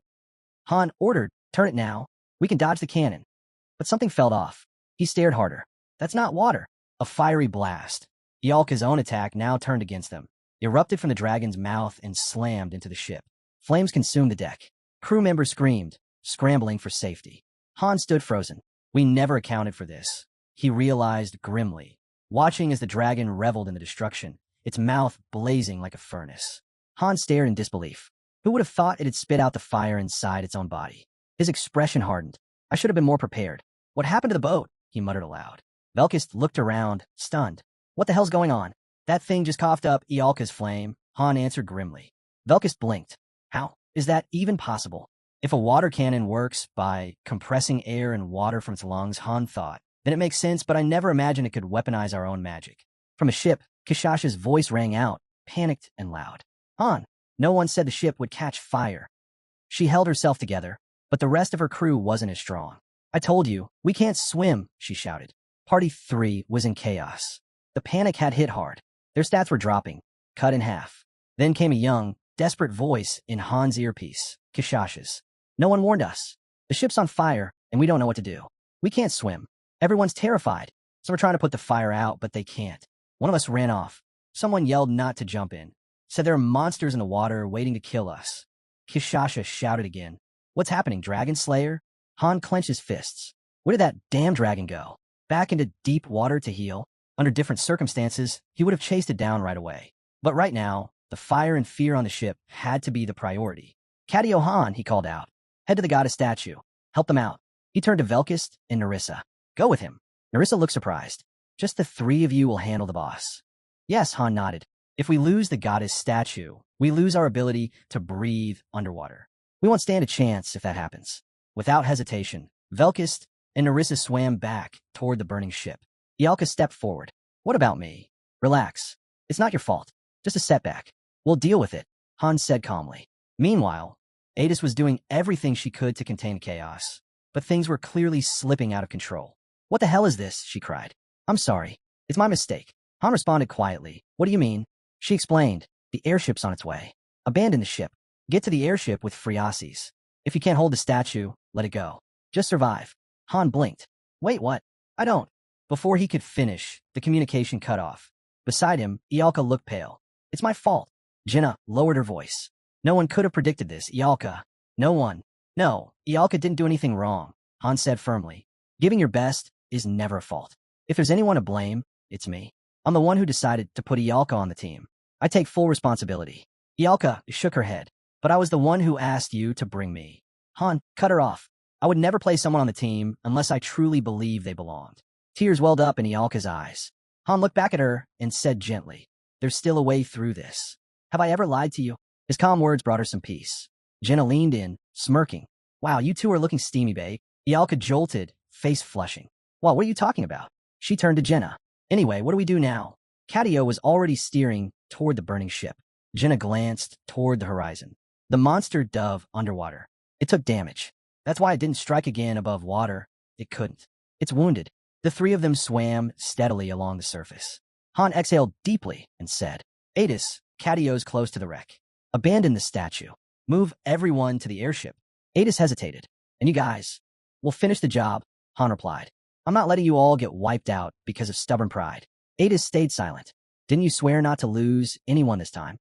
Han ordered, "Turn it now. We can dodge the cannon." But something fell off. He stared harder. That's not water. A fiery blast. Ialka's own attack now turned against them, erupted from the dragon's mouth and slammed into the ship. Flames consumed the deck. Crew members screamed, scrambling for safety. Han stood frozen. We never accounted for this, he realized grimly, watching as the dragon reveled in the destruction, its mouth blazing like a furnace. Han stared in disbelief. Who would have thought it had spit out the fire inside its own body? His expression hardened. "I should have been more prepared. What happened to the boat?" he muttered aloud. Velkist looked around, stunned. "What the hell's going on?" "That thing just coughed up Ialka's flame," Han answered grimly. Velkist blinked. "How is that even possible?" If a water cannon works by compressing air and water from its lungs, Han thought, then it makes sense, but I never imagined it could weaponize our own magic. From a ship, Kishasha's voice rang out, panicked and loud. "Han, no one said the ship would catch fire." She held herself together, but the rest of her crew wasn't as strong. "I told you, we can't swim," she shouted. Party 3 was in chaos. The panic had hit hard. Their stats were dropping, cut in half. Then came a young, desperate voice in Han's earpiece, Kishasha's. "No one warned us. The ship's on fire. and we don't know what to do. We can't swim. Everyone's terrified. Some are trying to put the fire out, but they can't. One of us ran off. Someone yelled not to jump in. Said there are monsters in the water waiting to kill us. Kishasha shouted again. What's happening, Dragon Slayer? Han clenched his fists. Where did that damn dragon go? Back into deep water to heal? Under different circumstances, he would have chased it down right away. But right now, the fire and fear on the ship had to be the priority. Cadio Han, he called out. Head to the goddess statue. Help them out. He turned to Velkist and Narissa. Go with him. Narissa looked surprised. Just the three of you will handle the boss. Yes, Han nodded. If we lose the goddess statue, we lose our ability to breathe underwater. We won't stand a chance if that happens. Without hesitation, Velkist and Narissa swam back toward the burning ship. Ialka stepped forward. What about me? Relax. It's not your fault. Just a setback. We'll deal with it, Han said calmly. Meanwhile, Adis was doing everything she could to contain chaos, but things were clearly slipping out of control. What the hell is this? She cried. I'm sorry. It's my mistake. Han responded quietly. What do you mean? She explained. The airship's on its way. Abandon the ship. Get to the airship with Friasis. If you can't hold the statue, let it go. Just survive. Han blinked. Wait, what? I don't. Before he could finish, the communication cut off. Beside him, Ialka looked pale. It's my fault. Jenna lowered her voice. No one could have predicted this, Ialka. No one. No, Ialka didn't do anything wrong, Han said firmly. Giving your best is never a fault. If there's anyone to blame, it's me. I'm the one who decided to put Ialka on the team. I take full responsibility. Ialka shook her head. But I was the one who asked you to bring me. Han, cut her off. I would never place someone on the team unless I truly believed they belonged. Tears welled up in Ialka's eyes. Han looked back at her and said gently, there's still a way through this. Have I ever lied to you? His calm words brought her some peace. Jenna leaned in, smirking. Wow, you two are looking steamy, babe. Ialka jolted, face flushing. Well, what are you talking about? She turned to Jenna. Anyway, what do we do now? Cadio was already steering toward the burning ship. Jenna glanced toward the horizon. The monster dove underwater. It took damage. That's why it didn't strike again above water. It couldn't. It's wounded. The three of them swam steadily along the surface. Han exhaled deeply and said, Adis, Cadio's close to the wreck. Abandon the statue. Move everyone to the airship. Adis hesitated. And you guys, we'll finish the job, Han replied. I'm not letting you all get wiped out because of stubborn pride. Adis stayed silent. Didn't you swear not to lose anyone this time?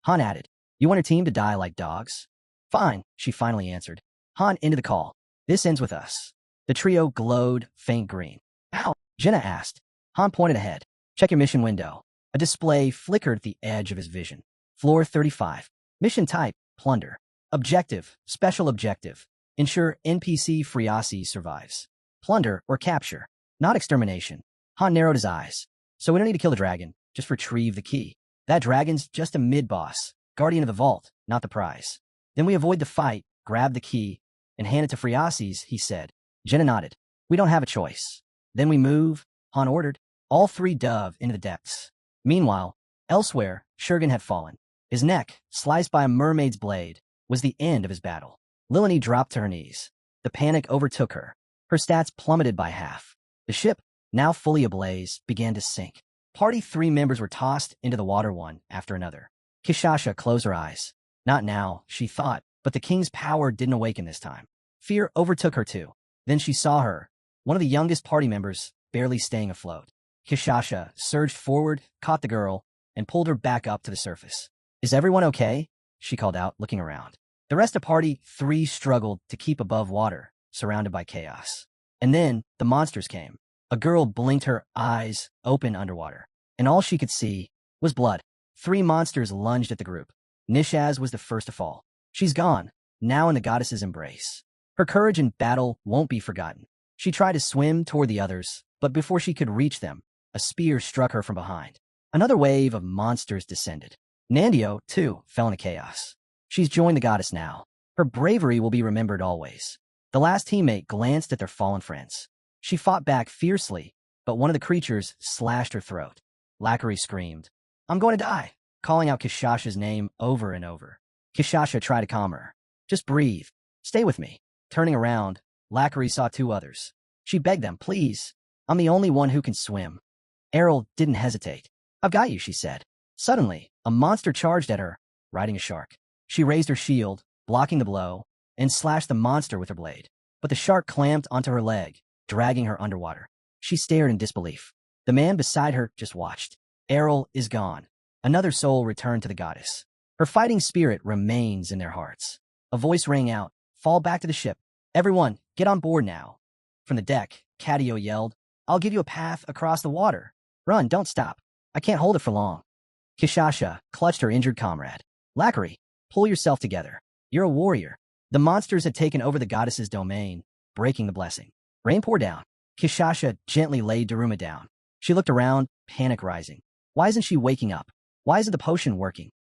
Han added, you want your team to die like dogs? Fine, she finally answered. Han ended the call. This ends with us. The trio glowed faint green. Ow, Jenna asked. Han pointed ahead. Check your mission window. A display flickered at the edge of his vision. Floor 35. Mission type, plunder. Objective, special objective. Ensure NPC Friasi survives. Plunder or capture, not extermination. Han narrowed his eyes. So we don't need to kill the dragon, just retrieve the key. That dragon's just a mid-boss, guardian of the vault, not the prize. Then we avoid the fight, grab the key, and hand it to Friasis, he said. Jenna nodded. We don't have a choice. Then we move, Han ordered. All three dove into the depths. Meanwhile, elsewhere, Shurgan had fallen. His neck, sliced by a mermaid's blade, was the end of his battle. Lilani dropped to her knees. The panic overtook her. Her stats plummeted by half. The ship, now fully ablaze, began to sink. Party 3 members were tossed into the water one after another. Kishasha closed her eyes. Not now, she thought, but the king's power didn't awaken this time. Fear overtook her too. Then she saw her, one of the youngest party members, barely staying afloat. Kishasha surged forward, caught the girl, and pulled her back up to the surface. Is everyone okay? She called out, looking around. The rest of Party 3 struggled to keep above water, surrounded by chaos. And then the monsters came. A girl blinked her eyes open underwater, and all she could see was blood. 3 monsters lunged at the group. Nishaz was the first to fall. She's gone, now in the goddess's embrace. Her courage in battle won't be forgotten. She tried to swim toward the others, but before she could reach them, a spear struck her from behind. Another wave of monsters descended. Nandio, too, fell into chaos. She's joined the goddess now. Her bravery will be remembered always. The last teammate glanced at their fallen friends. She fought back fiercely, but one of the creatures slashed her throat. Lackery screamed, I'm going to die, calling out Kishasha's name over and over. Kishasha tried to calm her. Just breathe. Stay with me. Turning around, Lackery saw 2 others. She begged them, please. I'm the only one who can swim. Errol didn't hesitate. I've got you, she said. Suddenly, a monster charged at her, riding a shark. She raised her shield, blocking the blow, and slashed the monster with her blade. but the shark clamped onto her leg, dragging her underwater. She stared in disbelief. The man beside her just watched. Errol is gone. Another soul returned to the goddess. Her fighting spirit remains in their hearts. A voice rang out, "Fall back to the ship. Everyone, get on board now." From the deck, Cadio yelled, "I'll give you a path across the water. Run, don't stop. I can't hold it for long." Kishasha clutched her injured comrade. "Lackery, pull yourself together. You're a warrior." The monsters had taken over the goddess's domain, breaking the blessing. Rain poured down. Kishasha gently laid Daruma down. She looked around, panic rising. Why isn't she waking up? Why isn't the potion working?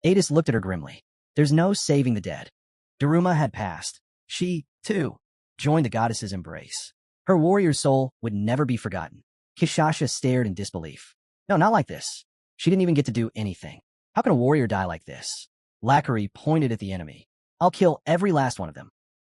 Adis looked at her grimly. There's no saving the dead. Daruma had passed. She, too, joined the goddess's embrace. Her warrior's soul would never be forgotten. Kishasha stared in disbelief. No, not like this. She didn't even get to do anything. How can a warrior die like this? Lackery pointed at the enemy. I'll kill every last one of them.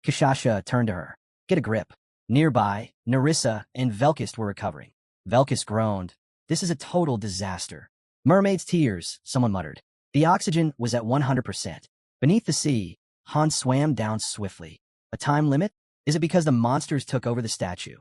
Kishasha turned to her. Get a grip. Nearby, Narissa and Velkist were recovering. Velkist groaned. This is a total disaster. Mermaid's tears, someone muttered. The oxygen was at 100%. Beneath the sea, Hans swam down swiftly. A time limit? Is it because the monsters took over the statue?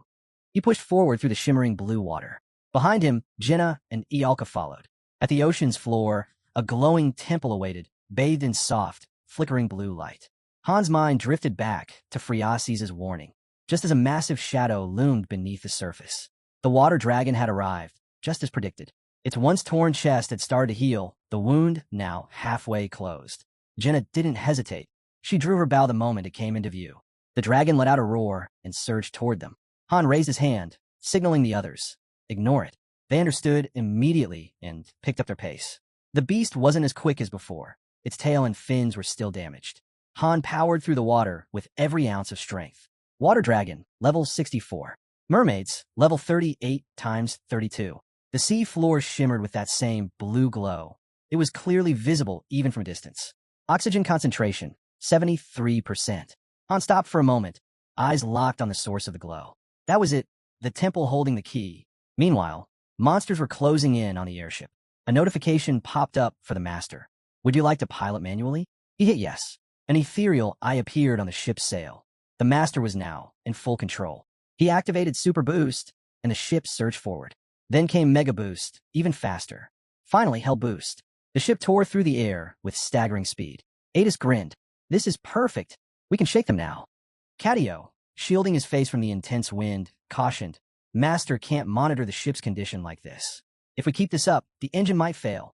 He pushed forward through the shimmering blue water. Behind him, Jenna and Ialka followed. At the ocean's floor, a glowing temple awaited, bathed in soft, flickering blue light. Hans' mind drifted back to Friasis's warning, just as a massive shadow loomed beneath the surface. The water dragon had arrived, just as predicted. Its once torn chest had started to heal, the wound now halfway closed. Jenna didn't hesitate. She drew her bow the moment it came into view. The dragon let out a roar and surged toward them. Han raised his hand, signaling the others. Ignore it. They understood immediately and picked up their pace. The beast wasn't as quick as before. Its tail and fins were still damaged. Han powered through the water with every ounce of strength. Water Dragon, level 64. Mermaids, level 38 times 32. The sea floor shimmered with that same blue glow. It was clearly visible even from distance. Oxygen concentration, 73%. Han stopped for a moment, eyes locked on the source of the glow. That was it, the temple holding the key. Meanwhile, monsters were closing in on the airship. A notification popped up for the master. Would you like to pilot manually? He hit yes. An ethereal eye appeared on the ship's sail. The master was now in full control. He activated Super Boost, and the ship surged forward. Then came Mega Boost, even faster. Finally, Hell Boost. The ship tore through the air with staggering speed. Adis grinned. This is perfect. We can shake them now. Cadio, shielding his face from the intense wind, cautioned. Master can't monitor the ship's condition like this. If we keep this up, the engine might fail.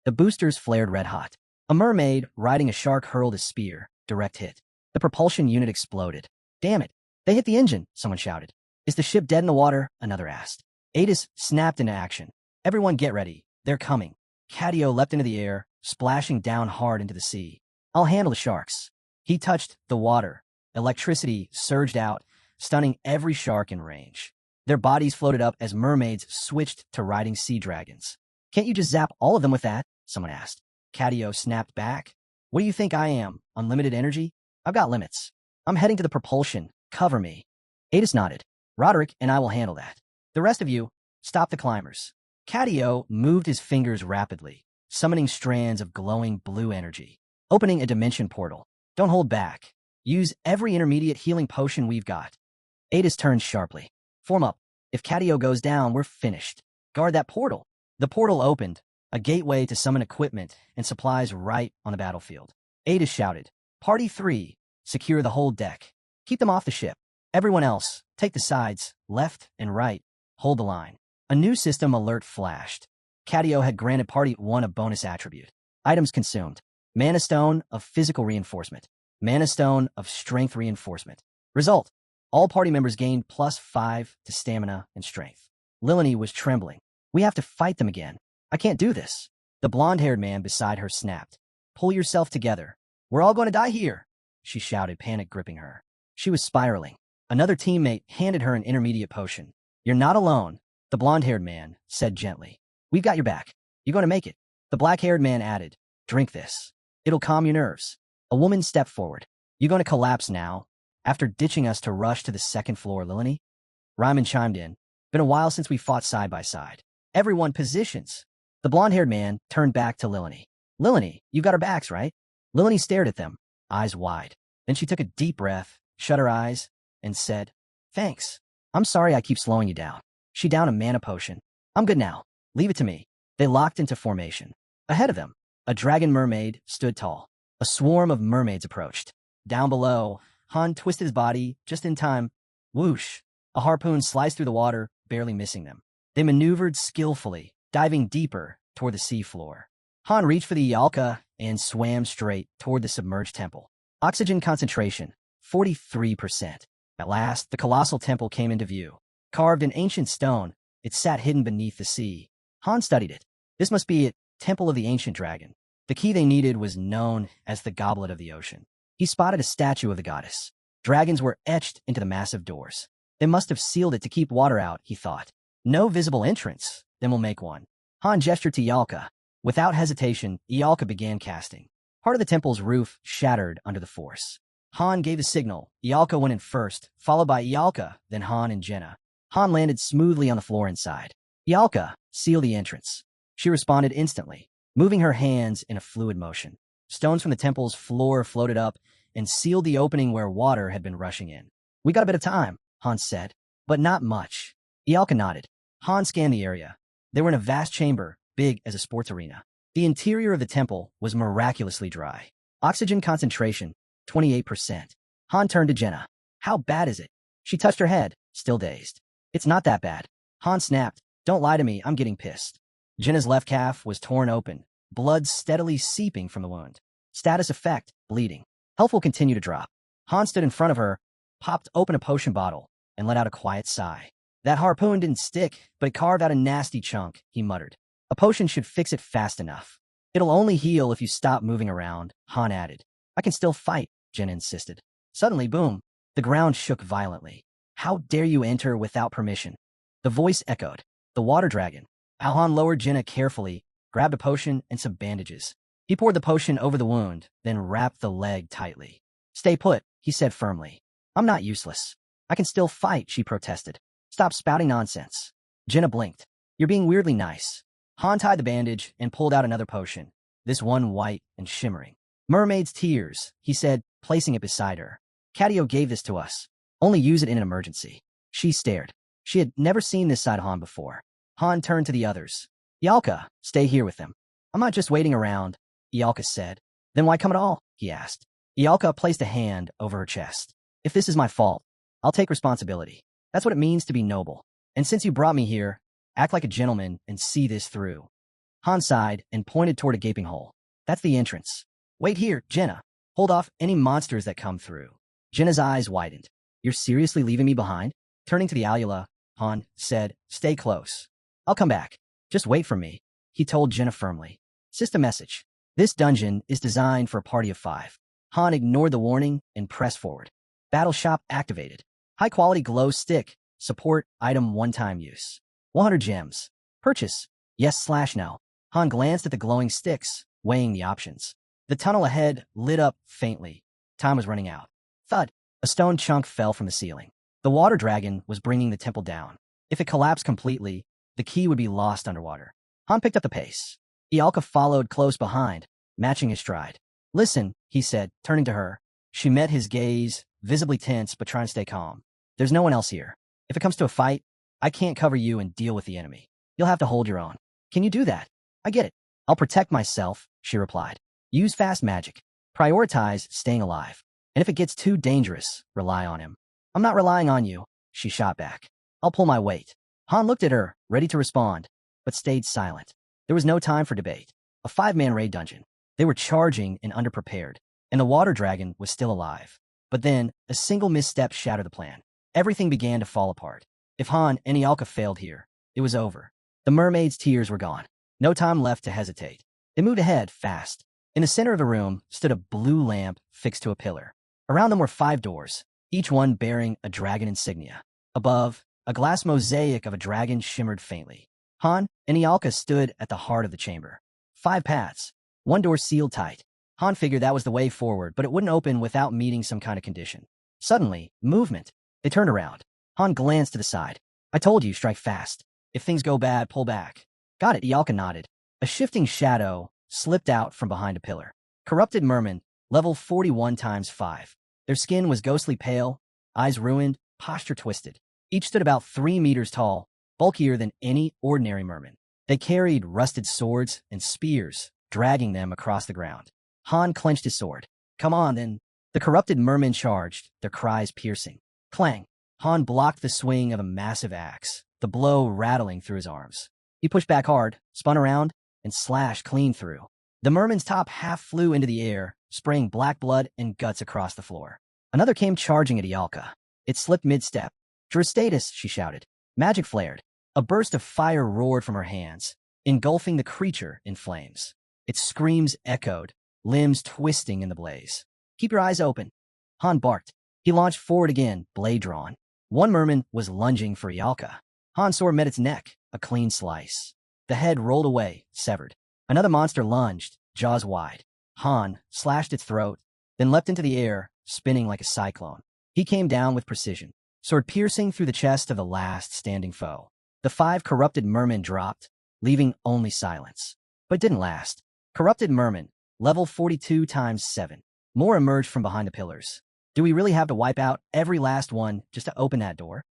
The boosters flared red hot. A mermaid riding a shark hurled a spear, direct hit. The propulsion unit exploded. Damn it. They hit the engine, someone shouted. Is the ship dead in the water? Another asked. Adis snapped into action. Everyone get ready. They're coming. Cadio leapt into the air, splashing down hard into the sea. I'll handle the sharks. He touched the water. Electricity surged out, stunning every shark in range. Their bodies floated up as mermaids switched to riding sea dragons. Can't you just zap all of them with that? Someone asked. Cadio snapped back. What do you think I am? Unlimited energy? I've got limits. I'm heading to the propulsion. Cover me. Adis nodded. Roderick and I will handle that. The rest of you, stop the climbers. Cadio moved his fingers rapidly, summoning strands of glowing blue energy. Opening a dimension portal. Don't hold back. Use every intermediate healing potion we've got. Adis turned sharply. Form up. If Cadio goes down, we're finished. Guard that portal. The portal opened, a gateway to summon equipment and supplies right on the battlefield. Adis shouted, Party 3, secure the whole deck. Keep them off the ship. Everyone else, take the sides, left and right. Hold the line. A new system alert flashed. Cadio had granted Party 1 a bonus attribute. Items consumed. Mana Stone of Physical Reinforcement. Mana Stone of Strength Reinforcement. Result. All party members gained +5 to stamina and strength. Lilani was trembling. We have to fight them again. I can't do this. The blonde-haired man beside her snapped. Pull yourself together. We're all going to die here, she shouted, panic gripping her. She was spiraling. Another teammate handed her an intermediate potion. You're not alone, the blonde-haired man said gently. We've got your back. You're going to make it. The black-haired man added, drink this. It'll calm your nerves. A woman stepped forward. You going to collapse now? After ditching us to rush to the second floor, Lilani? Ryman chimed in. Been a while since we fought side by side. Everyone positions. The blonde-haired man turned back to Lilani. Lilani, you got our backs, right? Lilani stared at them, eyes wide. Then she took a deep breath, shut her eyes, and said, "Thanks. I'm sorry I keep slowing you down." She downed a mana potion. "I'm good now. Leave it to me." They locked into formation. Ahead of them, a dragon mermaid stood tall. A swarm of mermaids approached. Down below, Han twisted his body just in time. Whoosh! A harpoon sliced through the water, barely missing them. They maneuvered skillfully, diving deeper toward the seafloor. Han reached for the Yalka and swam straight toward the submerged temple. Oxygen concentration, 43%. At last, the colossal temple came into view. Carved in ancient stone, it sat hidden beneath the sea. Han studied it. This must be it, Temple of the Ancient Dragon. The key they needed was known as the Goblet of the Ocean. He spotted a statue of the goddess. Dragons were etched into the massive doors. They must have sealed it to keep water out, he thought. No visible entrance, then we'll make one. Han gestured to Yalka. Without hesitation, Yalka began casting. Part of the temple's roof shattered under the force. Han gave a signal. Yalka went in first, followed by Yalka, then Han and Jenna. Han landed smoothly on the floor inside. Yalka, seal the entrance. She responded instantly, moving her hands in a fluid motion. Stones from the temple's floor floated up and sealed the opening where water had been rushing in. "We got a bit of time," Han said, "but not much." Yalka nodded. Han scanned the area. They were in a vast chamber, big as a sports arena. The interior of the temple was miraculously dry. Oxygen concentration, 28%. Han turned to Jenna. "How bad is it?" She touched her head, still dazed. "It's not that bad." Han snapped. "Don't lie to me, I'm getting pissed." Jenna's left calf was torn open, blood steadily seeping from the wound. Status effect, bleeding. Health will continue to drop. Han stood in front of her, popped open a potion bottle, and let out a quiet sigh. "That harpoon didn't stick, but it carved out a nasty chunk," he muttered. "A potion should fix it fast enough." "It'll only heal if you stop moving around," Han added. "I can still fight," Jenna insisted. Suddenly, boom, the ground shook violently. "How dare you enter without permission?" The voice echoed. "The water dragon." Han lowered Jenna carefully, grabbed a potion and some bandages. He poured the potion over the wound, then wrapped the leg tightly. "Stay put," he said firmly. "I'm not useless." "I can still fight," she protested. "Stop spouting nonsense." Jenna blinked. "You're being weirdly nice." Han tied the bandage and pulled out another potion, this one white and shimmering. "Mermaid's tears," he said, placing it beside her. "Cadio gave this to us. Only use it in an emergency." She stared. She had never seen this side of Han before. Han turned to the others. "Yalka, stay here with them." "I'm not just waiting around," Yalka said. "Then why come at all?" he asked. Yalka placed a hand over her chest. "If this is my fault, I'll take responsibility. That's what it means to be noble. And since you brought me here, act like a gentleman and see this through." Han sighed and pointed toward a gaping hole. "That's the entrance. Wait here, Jenna. Hold off any monsters that come through." Jenna's eyes widened. "You're seriously leaving me behind?" Turning to the Alula, Han said, "Stay close. I'll come back. Just wait for me," he told Jenna firmly. "System message. This dungeon is designed for a party of 5. Han ignored the warning and pressed forward. Battle shop activated. High-quality glow stick. Support item one-time use. 100 gems. Purchase. Yes/no. Han glanced at the glowing sticks, weighing the options. The tunnel ahead lit up faintly. Time was running out. Thud. A stone chunk fell from the ceiling. The water dragon was bringing the temple down. If it collapsed completely, the key would be lost underwater. Han picked up the pace. Yalka followed close behind, matching his stride. "Listen," he said, turning to her. She met his gaze, visibly tense but trying to stay calm. "There's no one else here. If it comes to a fight, I can't cover you and deal with the enemy. You'll have to hold your own." "Can you do that?" "I get it. I'll protect myself," she replied. "Use fast magic. Prioritize staying alive. And if it gets too dangerous, rely on him." "I'm not relying on you," she shot back. "I'll pull my weight." Han looked at her, ready to respond, but stayed silent. There was no time for debate. A 5-man raid dungeon. They were charging and underprepared, and the water dragon was still alive. But then, a single misstep shattered the plan. Everything began to fall apart. If Han and Yalka failed here, it was over. The mermaid's tears were gone. No time left to hesitate. They moved ahead fast. In the center of the room stood a blue lamp fixed to a pillar. Around them were 5 doors, each one bearing a dragon insignia. Above, a glass mosaic of a dragon shimmered faintly. Han and Yalka stood at the heart of the chamber. 5 paths. 1 door sealed tight. Han figured that was the way forward, but it wouldn't open without meeting some kind of condition. Suddenly, movement. They turned around. Han glanced to the side. "I told you, strike fast. If things go bad, pull back." "Got it," Yalka nodded. A shifting shadow slipped out from behind a pillar. Corrupted merman, level 41 × 5. Their skin was ghostly pale, eyes ruined, posture twisted. Each stood about 3 meters tall, bulkier than any ordinary merman. They carried rusted swords and spears, dragging them across the ground. Han clenched his sword. Come on, then. The corrupted mermen charged, their cries piercing. Clang. Han blocked the swing of a massive axe, the blow rattling through his arms. He pushed back hard, spun around, and slashed clean through. The merman's top half flew into the air, spraying black blood and guts across the floor. Another came charging at Ialka. It slipped mid-step. Drastatus, she shouted. Magic flared. A burst of fire roared from her hands, engulfing the creature in flames. Its screams echoed, limbs twisting in the blaze. Keep your eyes open. Han barked. He launched forward again, blade drawn. One merman was lunging for Ialka. Han's sword met its neck, a clean slice. The head rolled away, severed. Another monster lunged, jaws wide. Han slashed its throat, then leapt into the air, spinning like a cyclone. He came down with precision, sword piercing through the chest of the last standing foe. The 5 corrupted mermen dropped, leaving only silence. But it didn't last. Corrupted mermen, level 42 times 7. More emerged from behind the pillars. Do we really have to wipe out every last one just to open that door?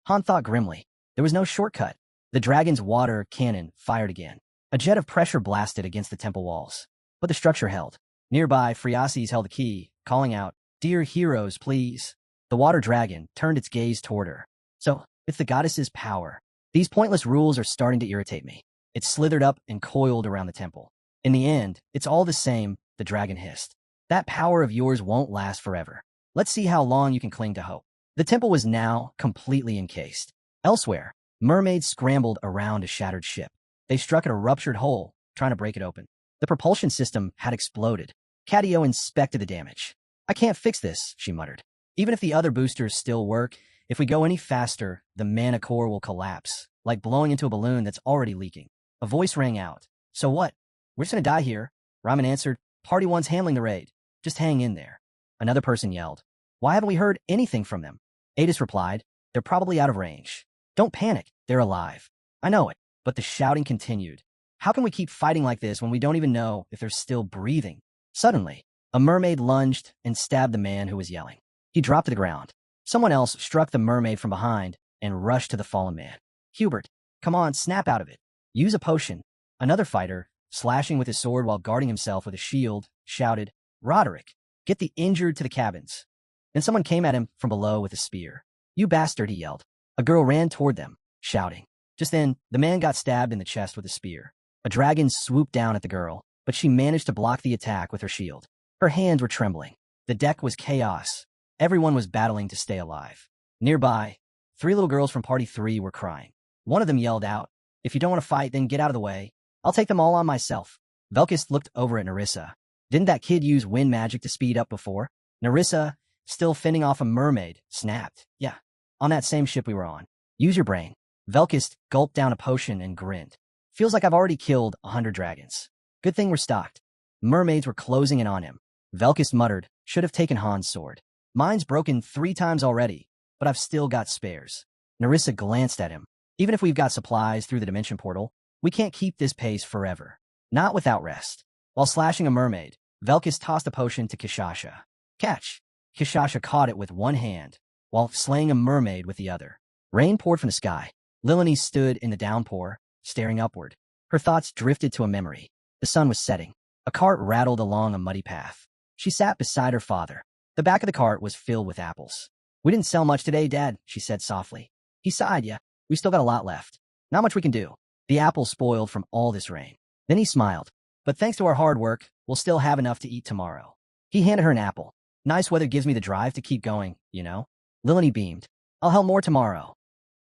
Han thought grimly. There was no shortcut. The dragon's water cannon fired again. A jet of pressure blasted against the temple walls. But the structure held. Nearby, Phriases held the key, calling out, "Dear heroes, please." The water dragon turned its gaze toward her. So, it's the goddess's power. These pointless rules are starting to irritate me. It slithered up and coiled around the temple. In the end, it's all the same, the dragon hissed. That power of yours won't last forever. Let's see how long you can cling to hope. The temple was now completely encased. Elsewhere, mermaids scrambled around a shattered ship. They struck at a ruptured hole, trying to break it open. The propulsion system had exploded. Cadio inspected the damage. I can't fix this, she muttered. Even if the other boosters still work, if we go any faster, the mana core will collapse, like blowing into a balloon that's already leaking. A voice rang out. So what? We're just gonna die here. Raman answered. Party one's handling the raid. Just hang in there. Another person yelled. Why haven't we heard anything from them? Adis replied. They're probably out of range. Don't panic. They're alive. I know it, but the shouting continued. How can we keep fighting like this when we don't even know if they're still breathing? Suddenly, a mermaid lunged and stabbed the man who was yelling. He dropped to the ground. Someone else struck the mermaid from behind and rushed to the fallen man. Hubert, come on, snap out of it. Use a potion. Another fighter, slashing with his sword while guarding himself with a shield, shouted, Roderick, get the injured to the cabins. Then someone came at him from below with a spear. You bastard, he yelled. A girl ran toward them, shouting. Just then, the man got stabbed in the chest with a spear. A dragon swooped down at the girl, but she managed to block the attack with her shield. Her hands were trembling. The deck was chaos. Everyone was battling to stay alive. Nearby, 3 little girls from Party 3 were crying. One of them yelled out, If you don't want to fight, then get out of the way. I'll take them all on myself. Velkis looked over at Nerissa. Didn't that kid use wind magic to speed up before? Nerissa, still fending off a mermaid, snapped. Yeah, on that same ship we were on. Use your brain. Velkis gulped down a potion and grinned. Feels like I've already killed 100 dragons. Good thing we're stocked. Mermaids were closing in on him. Velkis muttered, should have taken Han's sword. Mine's broken 3 times already, but I've still got spares. Nerissa glanced at him. Even if we've got supplies through the dimension portal, we can't keep this pace forever. Not without rest. While slashing a mermaid, Velkis tossed a potion to Kishasha. Catch! Kishasha caught it with one hand, while slaying a mermaid with the other. Rain poured from the sky. Lilani stood in the downpour, staring upward. Her thoughts drifted to a memory. The sun was setting. A cart rattled along a muddy path. She sat beside her father. The back of the cart was filled with apples. We didn't sell much today, Dad, she said softly. He sighed, yeah, we still got a lot left. Not much we can do. The apples spoiled from all this rain. Then he smiled. But thanks to our hard work, we'll still have enough to eat tomorrow. He handed her an apple. Nice weather gives me the drive to keep going, you know? Lilani beamed. I'll help more tomorrow.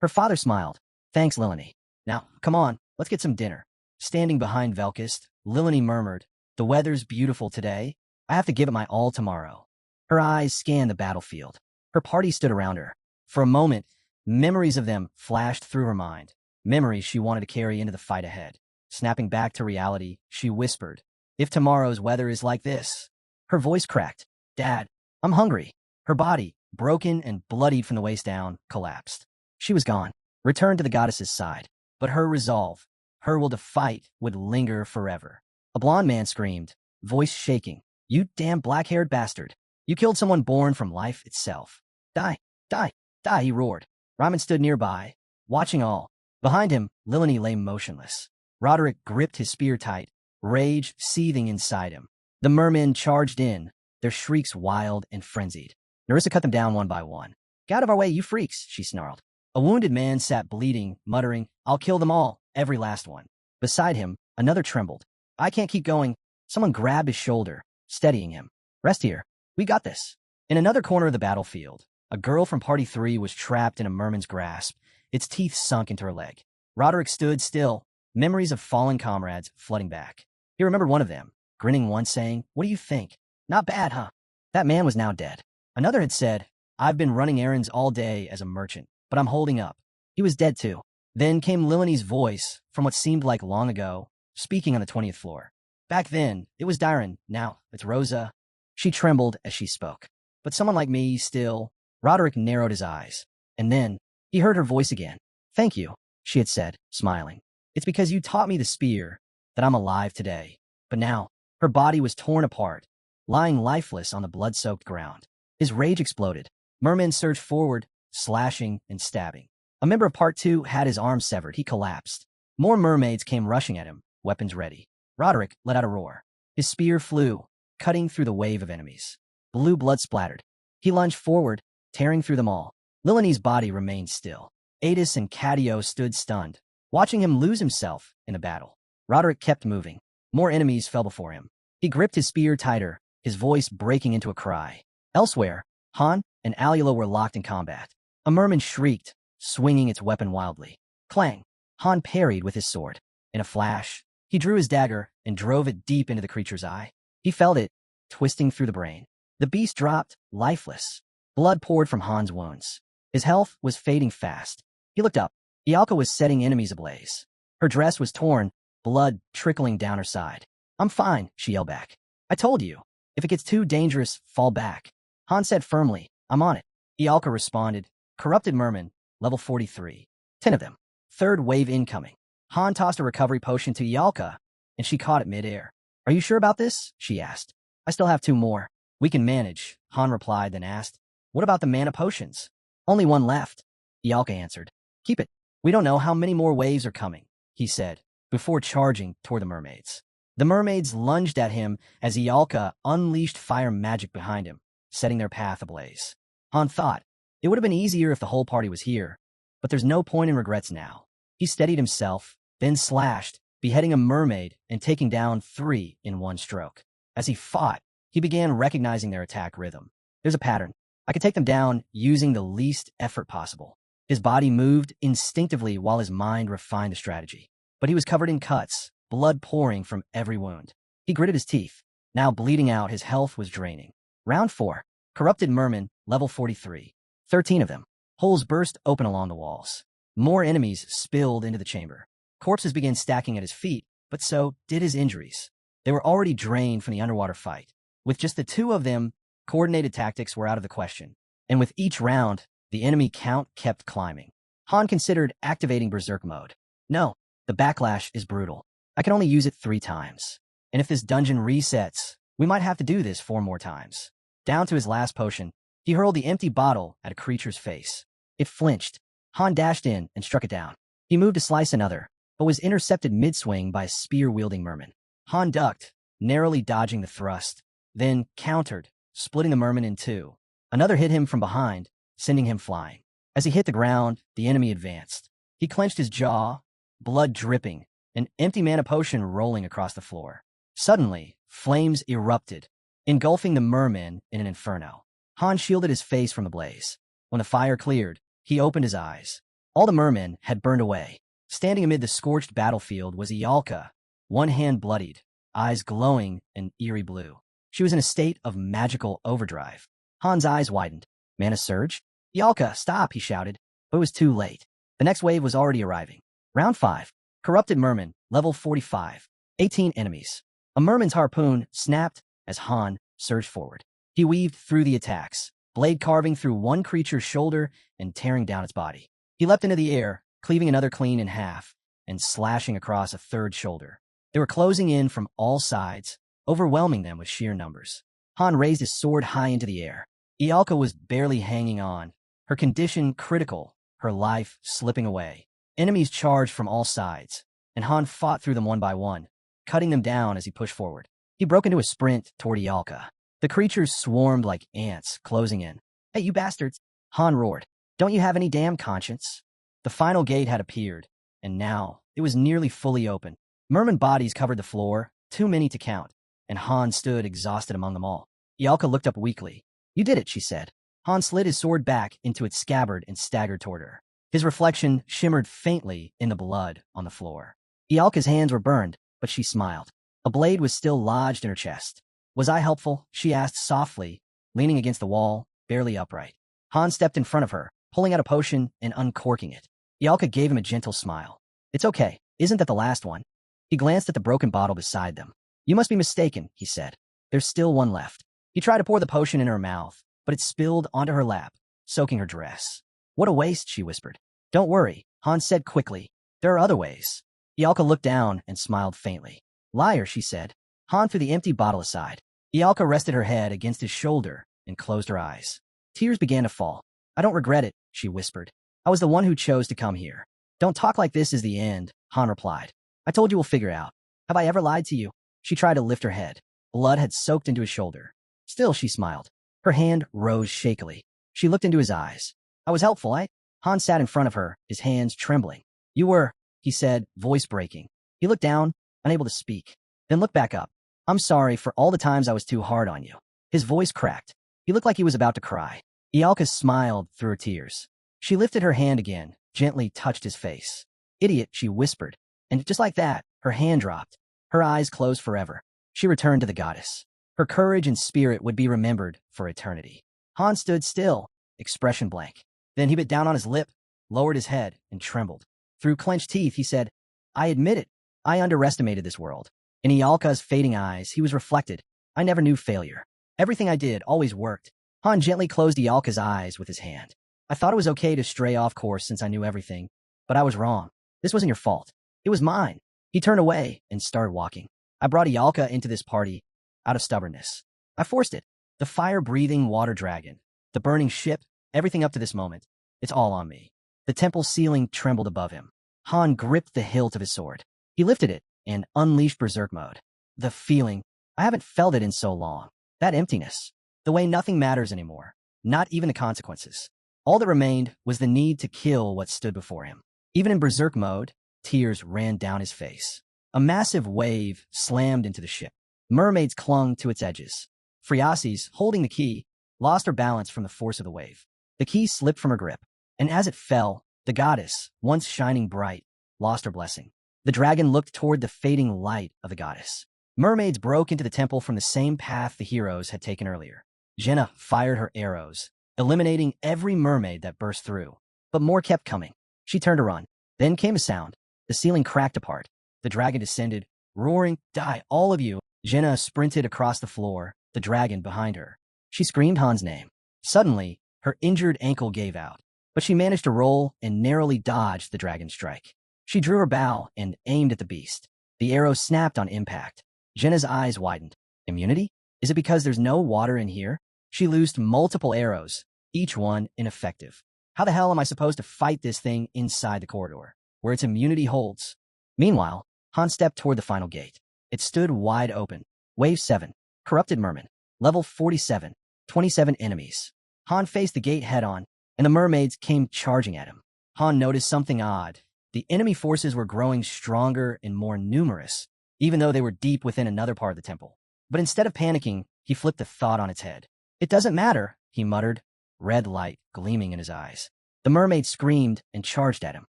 Her father smiled. Thanks, Lilani. Now, come on, let's get some dinner. Standing behind Velkis, Lilani murmured, The weather's beautiful today. I have to give it my all tomorrow. Her eyes scanned the battlefield. Her party stood around her. For a moment, memories of them flashed through her mind. Memories she wanted to carry into the fight ahead. Snapping back to reality, she whispered, If tomorrow's weather is like this. Her voice cracked. Dad, I'm hungry. Her body, broken and bloodied from the waist down, collapsed. She was gone, returned to the goddess's side. But her resolve, her will to fight, would linger forever. A blond man screamed, voice shaking, You damn black-haired bastard. You killed someone born from life itself. Die. Die! Die! He roared. Ryman stood nearby, watching all. Behind him, Lilani lay motionless. Roderick gripped his spear tight, rage seething inside him. The mermen charged in, their shrieks wild and frenzied. Nerissa cut them down one by one. Get out of our way, you freaks, she snarled. A wounded man sat bleeding, muttering, I'll kill them all, every last one. Beside him, another trembled. I can't keep going. Someone grabbed his shoulder, steadying him. Rest here. We got this. In another corner of the battlefield, a girl from Party 3 was trapped in a merman's grasp, its teeth sunk into her leg. Roderick stood still, memories of fallen comrades flooding back. He remembered one of them, grinning once, saying, What do you think? Not bad, huh? That man was now dead. Another had said, I've been running errands all day as a merchant, but I'm holding up. He was dead too. Then came Lilani's voice from what seemed like long ago, speaking on the 20th floor. Back then, it was Dyron. Now, it's Rosa. She trembled as she spoke. But someone like me still. Roderick narrowed his eyes. And then, he heard her voice again. Thank you, she had said, smiling. It's because you taught me the spear that I'm alive today. But now, her body was torn apart, lying lifeless on the blood-soaked ground. His rage exploded. Mermen surged forward, slashing and stabbing. A member of Part 2 had his arm severed. He collapsed. More mermaids came rushing at him, weapons ready. Roderick let out a roar. His spear flew, cutting through the wave of enemies. Blue blood splattered. He lunged forward, tearing through them all. Lilani's body remained still. Adis and Cadio stood stunned, watching him lose himself in the battle. Roderick kept moving. More enemies fell before him. He gripped his spear tighter, his voice breaking into a cry. Elsewhere, Han and Alula were locked in combat. A merman shrieked, swinging its weapon wildly. Clang! Han parried with his sword. In a flash, he drew his dagger and drove it deep into the creature's eye. He felt it, twisting through the brain. The beast dropped, lifeless. Blood poured from Han's wounds. His health was fading fast. He looked up. Ialka was setting enemies ablaze. Her dress was torn, blood trickling down her side. I'm fine, she yelled back. I told you. If it gets too dangerous, fall back. Han said firmly, I'm on it. Ialka responded, Corrupted Merman, level 43. 10 of them. Third wave incoming. Han tossed a recovery potion to Ialka, and she caught it midair. Are you sure about this? She asked. I still have 2 more. We can manage, Han replied, then asked, What about the mana potions? Only 1 left. Ialka answered. Keep it. We don't know how many more waves are coming, he said, before charging toward the mermaids. The mermaids lunged at him as Ialka unleashed fire magic behind him, setting their path ablaze. Han thought, it would have been easier if the whole party was here, but there's no point in regrets now. He steadied himself, then slashed, beheading a mermaid and taking down 3 in 1 stroke. As he fought, he began recognizing their attack rhythm. There's a pattern. I could take them down using the least effort possible. His body moved instinctively while his mind refined the strategy. But he was covered in cuts, blood pouring from every wound. He gritted his teeth. Now bleeding out, his health was draining. Round 4. Corrupted Merman, level 43. 13 of them. Holes burst open along the walls. More enemies spilled into the chamber. Corpses began stacking at his feet, but so did his injuries. They were already drained from the underwater fight. With just the 2 of them, coordinated tactics were out of the question. And with each round, the enemy count kept climbing. Han considered activating Berserk mode. No, the backlash is brutal. I can only use it 3 times. And if this dungeon resets, we might have to do this 4 more times. Down to his last potion, he hurled the empty bottle at a creature's face. It flinched. Han dashed in and struck it down. He moved to slice another, but was intercepted mid-swing by a spear-wielding merman. Han ducked, narrowly dodging the thrust, then countered, splitting the merman in 2. Another hit him from behind, sending him flying. As he hit the ground, the enemy advanced. He clenched his jaw, blood dripping, an empty mana potion rolling across the floor. Suddenly, flames erupted, engulfing the merman in an inferno. Han shielded his face from the blaze. When the fire cleared, he opened his eyes. All the mermen had burned away. Standing amid the scorched battlefield was Ialka, one hand bloodied, eyes glowing an eerie blue. She was in a state of magical overdrive. Han's eyes widened. Mana surge? Ialka, stop, he shouted, but it was too late. The next wave was already arriving. Round 5. Corrupted Merman, level 45. 18 enemies. A merman's harpoon snapped as Han surged forward. He weaved through the attacks, blade carving through one creature's shoulder and tearing down its body. He leapt into the air, cleaving another clean in half, and slashing across a 3rd shoulder. They were closing in from all sides, overwhelming them with sheer numbers. Han raised his sword high into the air. Ialka was barely hanging on, her condition critical, her life slipping away. Enemies charged from all sides, and Han fought through them one by one, cutting them down as he pushed forward. He broke into a sprint toward Ialka. The creatures swarmed like ants, closing in. "Hey, you bastards!" Han roared. "Don't you have any damn conscience?" The final gate had appeared, and now it was nearly fully open. Merman bodies covered the floor, too many to count, and Han stood exhausted among them all. Ialka looked up weakly. "You did it," she said. Han slid his sword back into its scabbard and staggered toward her. His reflection shimmered faintly in the blood on the floor. Ialka's hands were burned, but she smiled. A blade was still lodged in her chest. "Was I helpful?" she asked softly, leaning against the wall, barely upright. Han stepped in front of her, pulling out a potion and uncorking it. Ialka gave him a gentle smile. "It's okay. Isn't that the last one?" He glanced at the broken bottle beside them. "You must be mistaken," he said. "There's still one left." He tried to pour the potion in her mouth, but it spilled onto her lap, soaking her dress. "What a waste," she whispered. "Don't worry," Han said quickly. "There are other ways." Ialka looked down and smiled faintly. "Liar," she said. Han threw the empty bottle aside. Ialka rested her head against his shoulder and closed her eyes. Tears began to fall. "I don't regret it," she whispered. "I was the one who chose to come here." "Don't talk like this is the end," Han replied. "I told you we'll figure it out. Have I ever lied to you?" She tried to lift her head. Blood had soaked into his shoulder. Still, she smiled. Her hand rose shakily. She looked into his eyes. "I was helpful, eh?" Han sat in front of her, his hands trembling. "You were," he said, voice breaking. He looked down, unable to speak, then looked back up. "I'm sorry for all the times I was too hard on you." His voice cracked. He looked like he was about to cry. Ialka smiled through her tears. She lifted her hand again, gently touched his face. "Idiot," she whispered, and just like that, her hand dropped. Her eyes closed forever. She returned to the goddess. Her courage and spirit would be remembered for eternity. Han stood still, expression blank. Then he bit down on his lip, lowered his head, and trembled. Through clenched teeth, he said, "I admit it. I underestimated this world." In Ialka's fading eyes, he was reflected. "I never knew failure. Everything I did always worked." Han gently closed Ialka's eyes with his hand. "I thought it was okay to stray off course since I knew everything, but I was wrong. This wasn't your fault. It was mine." He turned away and started walking. "I brought Ialka into this party out of stubbornness. I forced it. The fire-breathing water dragon, the burning ship, everything up to this moment. It's all on me." The temple ceiling trembled above him. Han gripped the hilt of his sword. He lifted it and unleashed berserk mode. The feeling, I haven't felt it in so long. That emptiness. The way nothing matters anymore. Not even the consequences. All that remained was the need to kill what stood before him. Even in berserk mode, tears ran down his face. A massive wave slammed into the ship. Mermaids clung to its edges. Phreasis, holding the key, lost her balance from the force of the wave. The key slipped from her grip, and as it fell, the goddess, once shining bright, lost her blessing. The dragon looked toward the fading light of the goddess. Mermaids broke into the temple from the same path the heroes had taken earlier. Jenna fired her arrows, eliminating every mermaid that burst through. But more kept coming. She turned to run. Then came a sound. The ceiling cracked apart. The dragon descended, roaring, "Die, all of you!" Jenna sprinted across the floor, the dragon behind her. She screamed Han's name. Suddenly, her injured ankle gave out, but she managed to roll and narrowly dodged the dragon's strike. She drew her bow and aimed at the beast. The arrow snapped on impact. Jenna's eyes widened. Immunity? Is it because there's no water in here? She loosed multiple arrows, each one ineffective. How the hell am I supposed to fight this thing inside the corridor, where its immunity holds? Meanwhile, Han stepped toward the final gate. It stood wide open. Wave 7. Corrupted Merman. Level 47. 27 enemies. Han faced the gate head-on, and the mermaids came charging at him. Han noticed something odd. The enemy forces were growing stronger and more numerous, even though they were deep within another part of the temple. But instead of panicking, he flipped the thought on its head. "It doesn't matter," he muttered, red light gleaming in his eyes. The mermaid screamed and charged at him.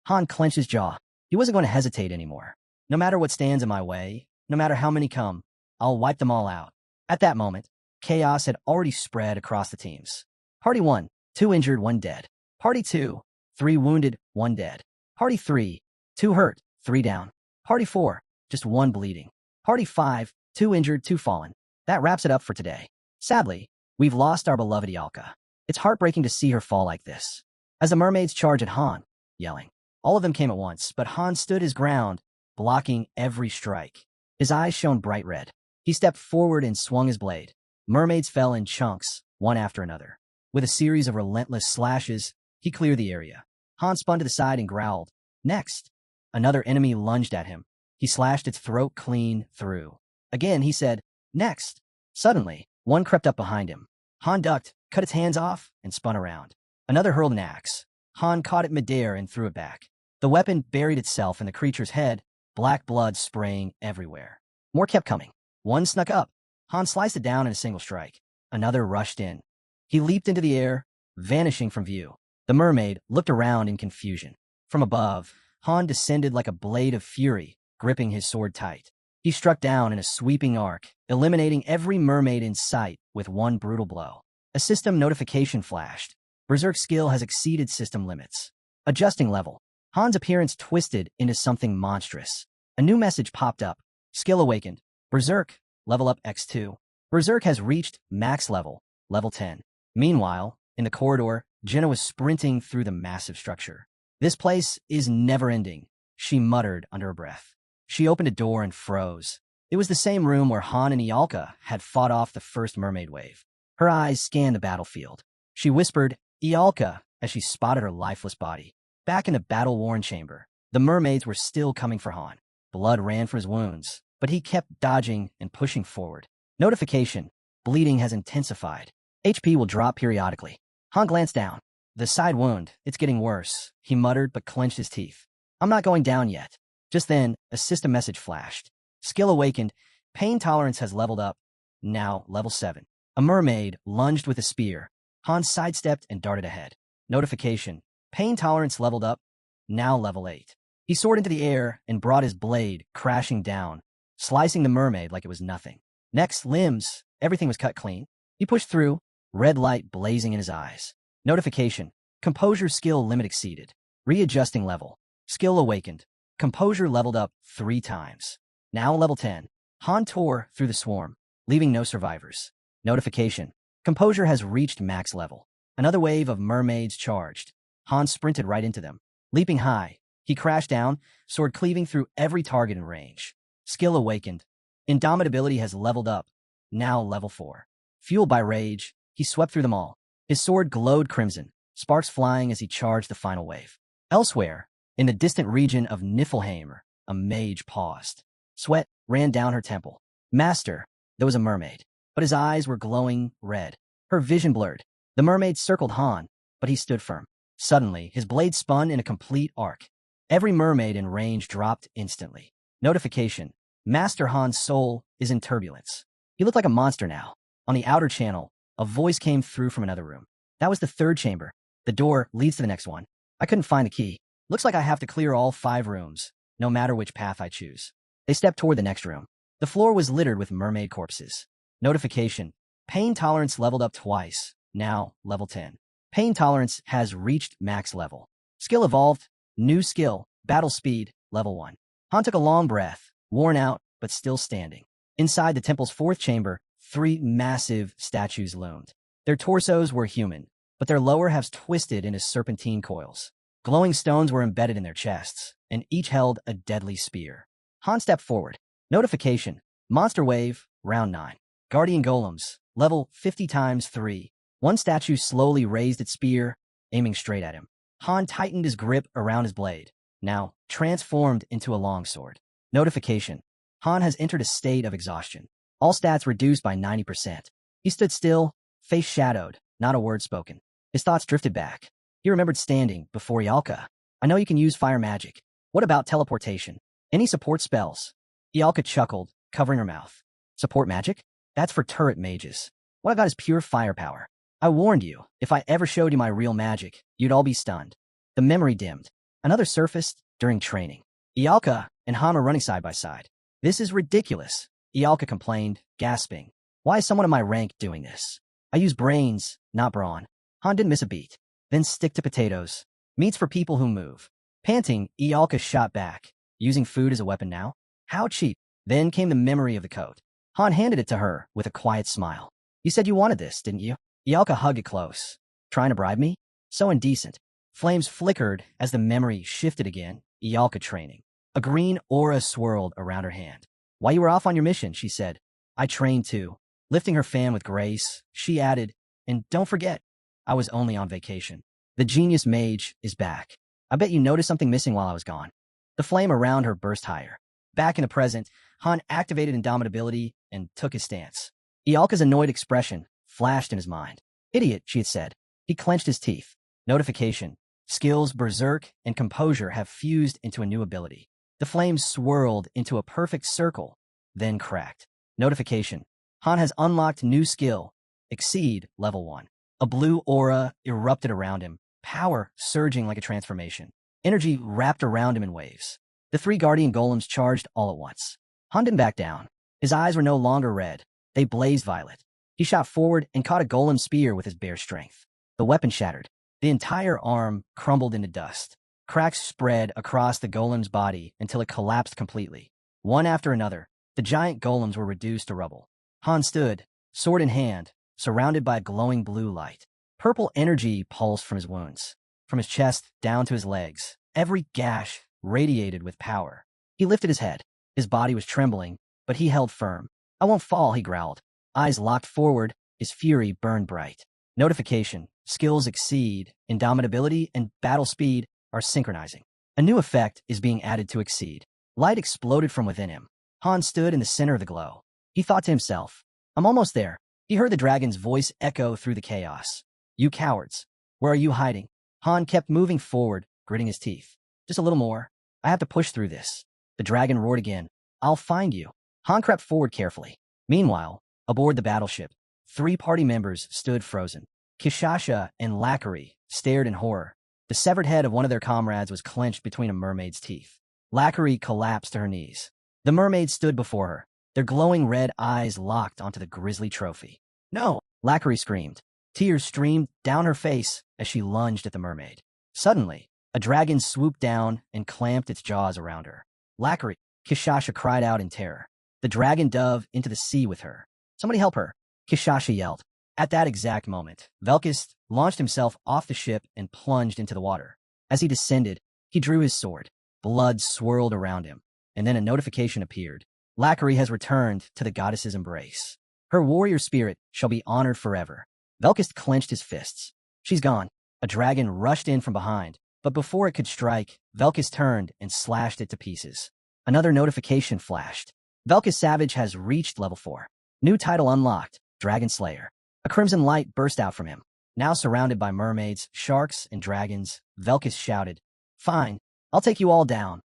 Han clenched his jaw. He wasn't going to hesitate anymore. No matter what stands in my way, no matter how many come, I'll wipe them all out. At that moment, chaos had already spread across the teams. Party 1, 2 injured, 1 dead. Party 2, 3 wounded, 1 dead. Party 3, 2 hurt, 3 down. Party 4, just 1 bleeding. Party 5, 2 injured, 2 fallen. That wraps it up for today. Sadly, we've lost our beloved Ialka. It's heartbreaking to see her fall like this. As the mermaids charged at Han, yelling. All of them came at once, but Han stood his ground, blocking every strike. His eyes shone bright red. He stepped forward and swung his blade. Mermaids fell in chunks, one after another. With a series of relentless slashes, he cleared the area. Han spun to the side and growled. Next. Another enemy lunged at him. He slashed its throat clean through. Again, he said, next. Suddenly, one crept up behind him. Han ducked, cut its hands off, and spun around. Another hurled an axe. Han caught it midair and threw it back. The weapon buried itself in the creature's head, black blood spraying everywhere. More kept coming. One snuck up. Han sliced it down in a single strike. Another rushed in. He leaped into the air, vanishing from view. The mermaid looked around in confusion. From above, Han descended like a blade of fury, gripping his sword tight. He struck down in a sweeping arc, eliminating every mermaid in sight with one brutal blow. A system notification flashed. Berserk's skill has exceeded system limits. Adjusting level. Han's appearance twisted into something monstrous. A new message popped up. Skill awakened. Berserk, level up X2. Berserk has reached max level, level 10. Meanwhile, in the corridor, Jenna was sprinting through the massive structure. This place is never-ending, she muttered under her breath. She opened a door and froze. It was the same room where Han and Ialka had fought off the first mermaid wave. Her eyes scanned the battlefield. She whispered, Ialka, as she spotted her lifeless body. Back in the battle-worn chamber, the mermaids were still coming for Han. Blood ran from his wounds, but he kept dodging and pushing forward. Notification. Bleeding has intensified. HP will drop periodically. Han glanced down. The side wound, it's getting worse, he muttered but clenched his teeth. I'm not going down yet. Just then, a system message flashed. Skill awakened. Pain tolerance has leveled up. Now, level 7. A mermaid lunged with a spear. Han sidestepped and darted ahead. Notification. Pain tolerance leveled up. Now level 8. He soared into the air and brought his blade crashing down, slicing the mermaid like it was nothing. Next, limbs. Everything was cut clean. He pushed through, red light blazing in his eyes. Notification. Composure skill limit exceeded. Readjusting level. Skill awakened. Composure leveled up 3 times. Now level 10. Han tore through the swarm, leaving no survivors. Notification. Composure has reached max level. Another wave of mermaids charged. Han sprinted right into them. Leaping high, he crashed down, sword cleaving through every target in range. Skill awakened. Indomitability has leveled up. Now level 4. Fueled by rage, he swept through them all. His sword glowed crimson, sparks flying as he charged the final wave. Elsewhere, in the distant region of Niflheim, a mage paused. Sweat ran down her temple. Master, there was a mermaid, but his eyes were glowing red. Her vision blurred. The mermaid circled Han, but he stood firm. Suddenly, his blade spun in a complete arc. Every mermaid in range dropped instantly. Notification. Master Han's soul is in turbulence. He looked like a monster now. On the outer channel, a voice came through from another room. That was the 3rd chamber. The door leads to the next one. I couldn't find the key. Looks like I have to clear all 5 rooms, no matter which path I choose. They stepped toward the next room. The floor was littered with mermaid corpses. Notification. Pain tolerance leveled up twice. Now, level 10. Pain tolerance has reached max level. Skill evolved. New skill. Battle speed. Level 1. Han took a long breath, worn out, but still standing. Inside the temple's 4th chamber, 3 massive statues loomed. Their torsos were human, but their lower halves twisted into serpentine coils. Glowing stones were embedded in their chests, and each held a deadly spear. Han stepped forward. Notification. Monster Wave, Round 9. Guardian Golems, level 50 times 3. One statue slowly raised its spear, aiming straight at him. Han tightened his grip around his blade, now transformed into a longsword. Notification. Han has entered a state of exhaustion. All stats reduced by 90%. He stood still, face shadowed, not a word spoken. His thoughts drifted back. He remembered standing before Ialka. I know you can use fire magic. What about teleportation? Any support spells? Ialka chuckled, covering her mouth. Support magic? That's for turret mages. What I got is pure firepower. I warned you, if I ever showed you my real magic, you'd all be stunned. The memory dimmed. Another surfaced during training. Ialka and Han are running side by side. This is ridiculous, Ialka complained, gasping. Why is someone of my rank doing this? I use brains, not brawn. Han didn't miss a beat. Then stick to potatoes. Meat's for people who move. Panting, Ialka shot back. Using food as a weapon now? How cheap. Then came the memory of the coat. Han handed it to her with a quiet smile. You said you wanted this, didn't you? Ialka hugged it close. Trying to bribe me? So indecent. Flames flickered as the memory shifted again. Ialka training. A green aura swirled around her hand. While you were off on your mission, she said. I trained too. Lifting her fan with grace, she added, and don't forget, I was only on vacation. The genius mage is back. I bet you noticed something missing while I was gone. The flame around her burst higher. Back in the present, Han activated indomitability and took his stance. Ialka's annoyed expression flashed in his mind. Idiot, she had said. He clenched his teeth. Notification. Skills Berserk and Composure have fused into a new ability. The flames swirled into a perfect circle, then cracked. Notification. Han has unlocked new skill. Exceed level 1. A blue aura erupted around him, power surging like a transformation. Energy wrapped around him in waves. The 3 guardian golems charged all at once. Han didn't back down. His eyes were no longer red. They blazed violet. He shot forward and caught a golem spear with his bare strength. The weapon shattered. The entire arm crumbled into dust. Cracks spread across the golem's body until it collapsed completely. One after another, the giant golems were reduced to rubble. Han stood, sword in hand, surrounded by a glowing blue light. Purple energy pulsed from his wounds. From his chest down to his legs, every gash radiated with power. He lifted his head. His body was trembling, but he held firm. I won't fall, he growled. Eyes locked forward, his fury burned bright. Notification. Skills Exceed, Indomitability, and Battle Speed are synchronizing. A new effect is being added to Exceed. Light exploded from within him. Han stood in the center of the glow. He thought to himself, I'm almost there. He heard the dragon's voice echo through the chaos. You cowards. Where are you hiding? Han kept moving forward, gritting his teeth. Just a little more. I have to push through this. The dragon roared again. I'll find you. Han crept forward carefully. Meanwhile, aboard the battleship, 3 party members stood frozen. Kishasha and Lackery stared in horror. The severed head of one of their comrades was clenched between a mermaid's teeth. Lackery collapsed to her knees. The mermaid stood before her, their glowing red eyes locked onto the grisly trophy. No! Lackery screamed. Tears streamed down her face as she lunged at the mermaid. Suddenly, a dragon swooped down and clamped its jaws around her. Lackery, Kishasha cried out in terror. The dragon dove into the sea with her. Somebody help her, Kishasha yelled. At that exact moment, Velkis launched himself off the ship and plunged into the water. As he descended, he drew his sword. Blood swirled around him, and then a notification appeared. Lackery has returned to the goddess's embrace. Her warrior spirit shall be honored forever. Velkis clenched his fists. She's gone. A dragon rushed in from behind, but before it could strike, Velkis turned and slashed it to pieces. Another notification flashed. Velkis Savage has reached level 4. New title unlocked, Dragon Slayer. A crimson light burst out from him. Now surrounded by mermaids, sharks, and dragons, Velkis shouted, Fine, I'll take you all down.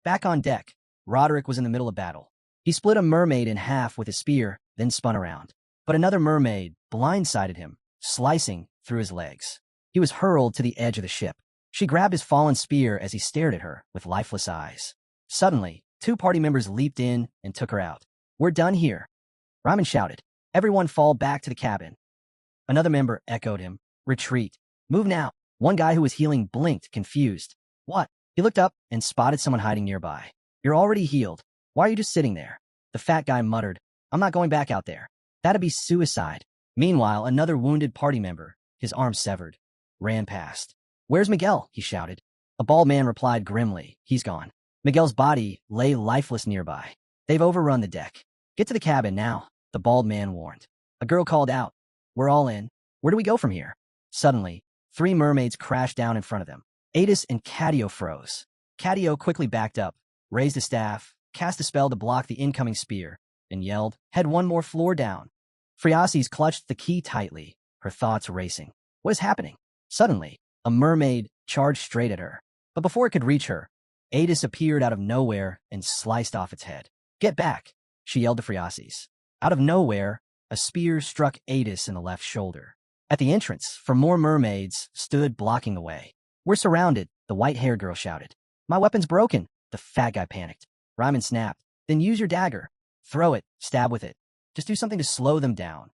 Back on deck, Roderick was in the middle of battle. He split a mermaid in half with his spear, then spun around. But another mermaid blindsided him, slicing through his legs. He was hurled to the edge of the ship. She grabbed his fallen spear as he stared at her with lifeless eyes. Suddenly, 2 party members leaped in and took her out. We're done here. Ryman shouted. Everyone fall back to the cabin. Another member echoed him. Retreat. Move now. One guy who was healing blinked, confused. What? He looked up and spotted someone hiding nearby. You're already healed. Why are you just sitting there? The fat guy muttered. I'm not going back out there. That'd be suicide. Meanwhile, another wounded party member, his arm severed, ran past. Where's Miguel? He shouted. A bald man replied grimly. He's gone. Miguel's body lay lifeless nearby. They've overrun the deck. Get to the cabin now, the bald man warned. A girl called out. We're all in. Where do we go from here? Suddenly, 3 mermaids crashed down in front of them. Adis and Cadio froze. Cadio quickly backed up, raised a staff, cast a spell to block the incoming spear, and yelled, Head 1 more floor down. Phreasis clutched the key tightly, her thoughts racing. What is happening? Suddenly, a mermaid charged straight at her. But before it could reach her, Adis appeared out of nowhere and sliced off its head. Get back, she yelled to Phreasis. Out of nowhere, a spear struck Adis in the left shoulder. At the entrance, 4 more mermaids stood blocking the way. We're surrounded, the white-haired girl shouted. My weapon's broken, the fat guy panicked. Ryman snapped. Then use your dagger. Throw it, stab with it. Just do something to slow them down.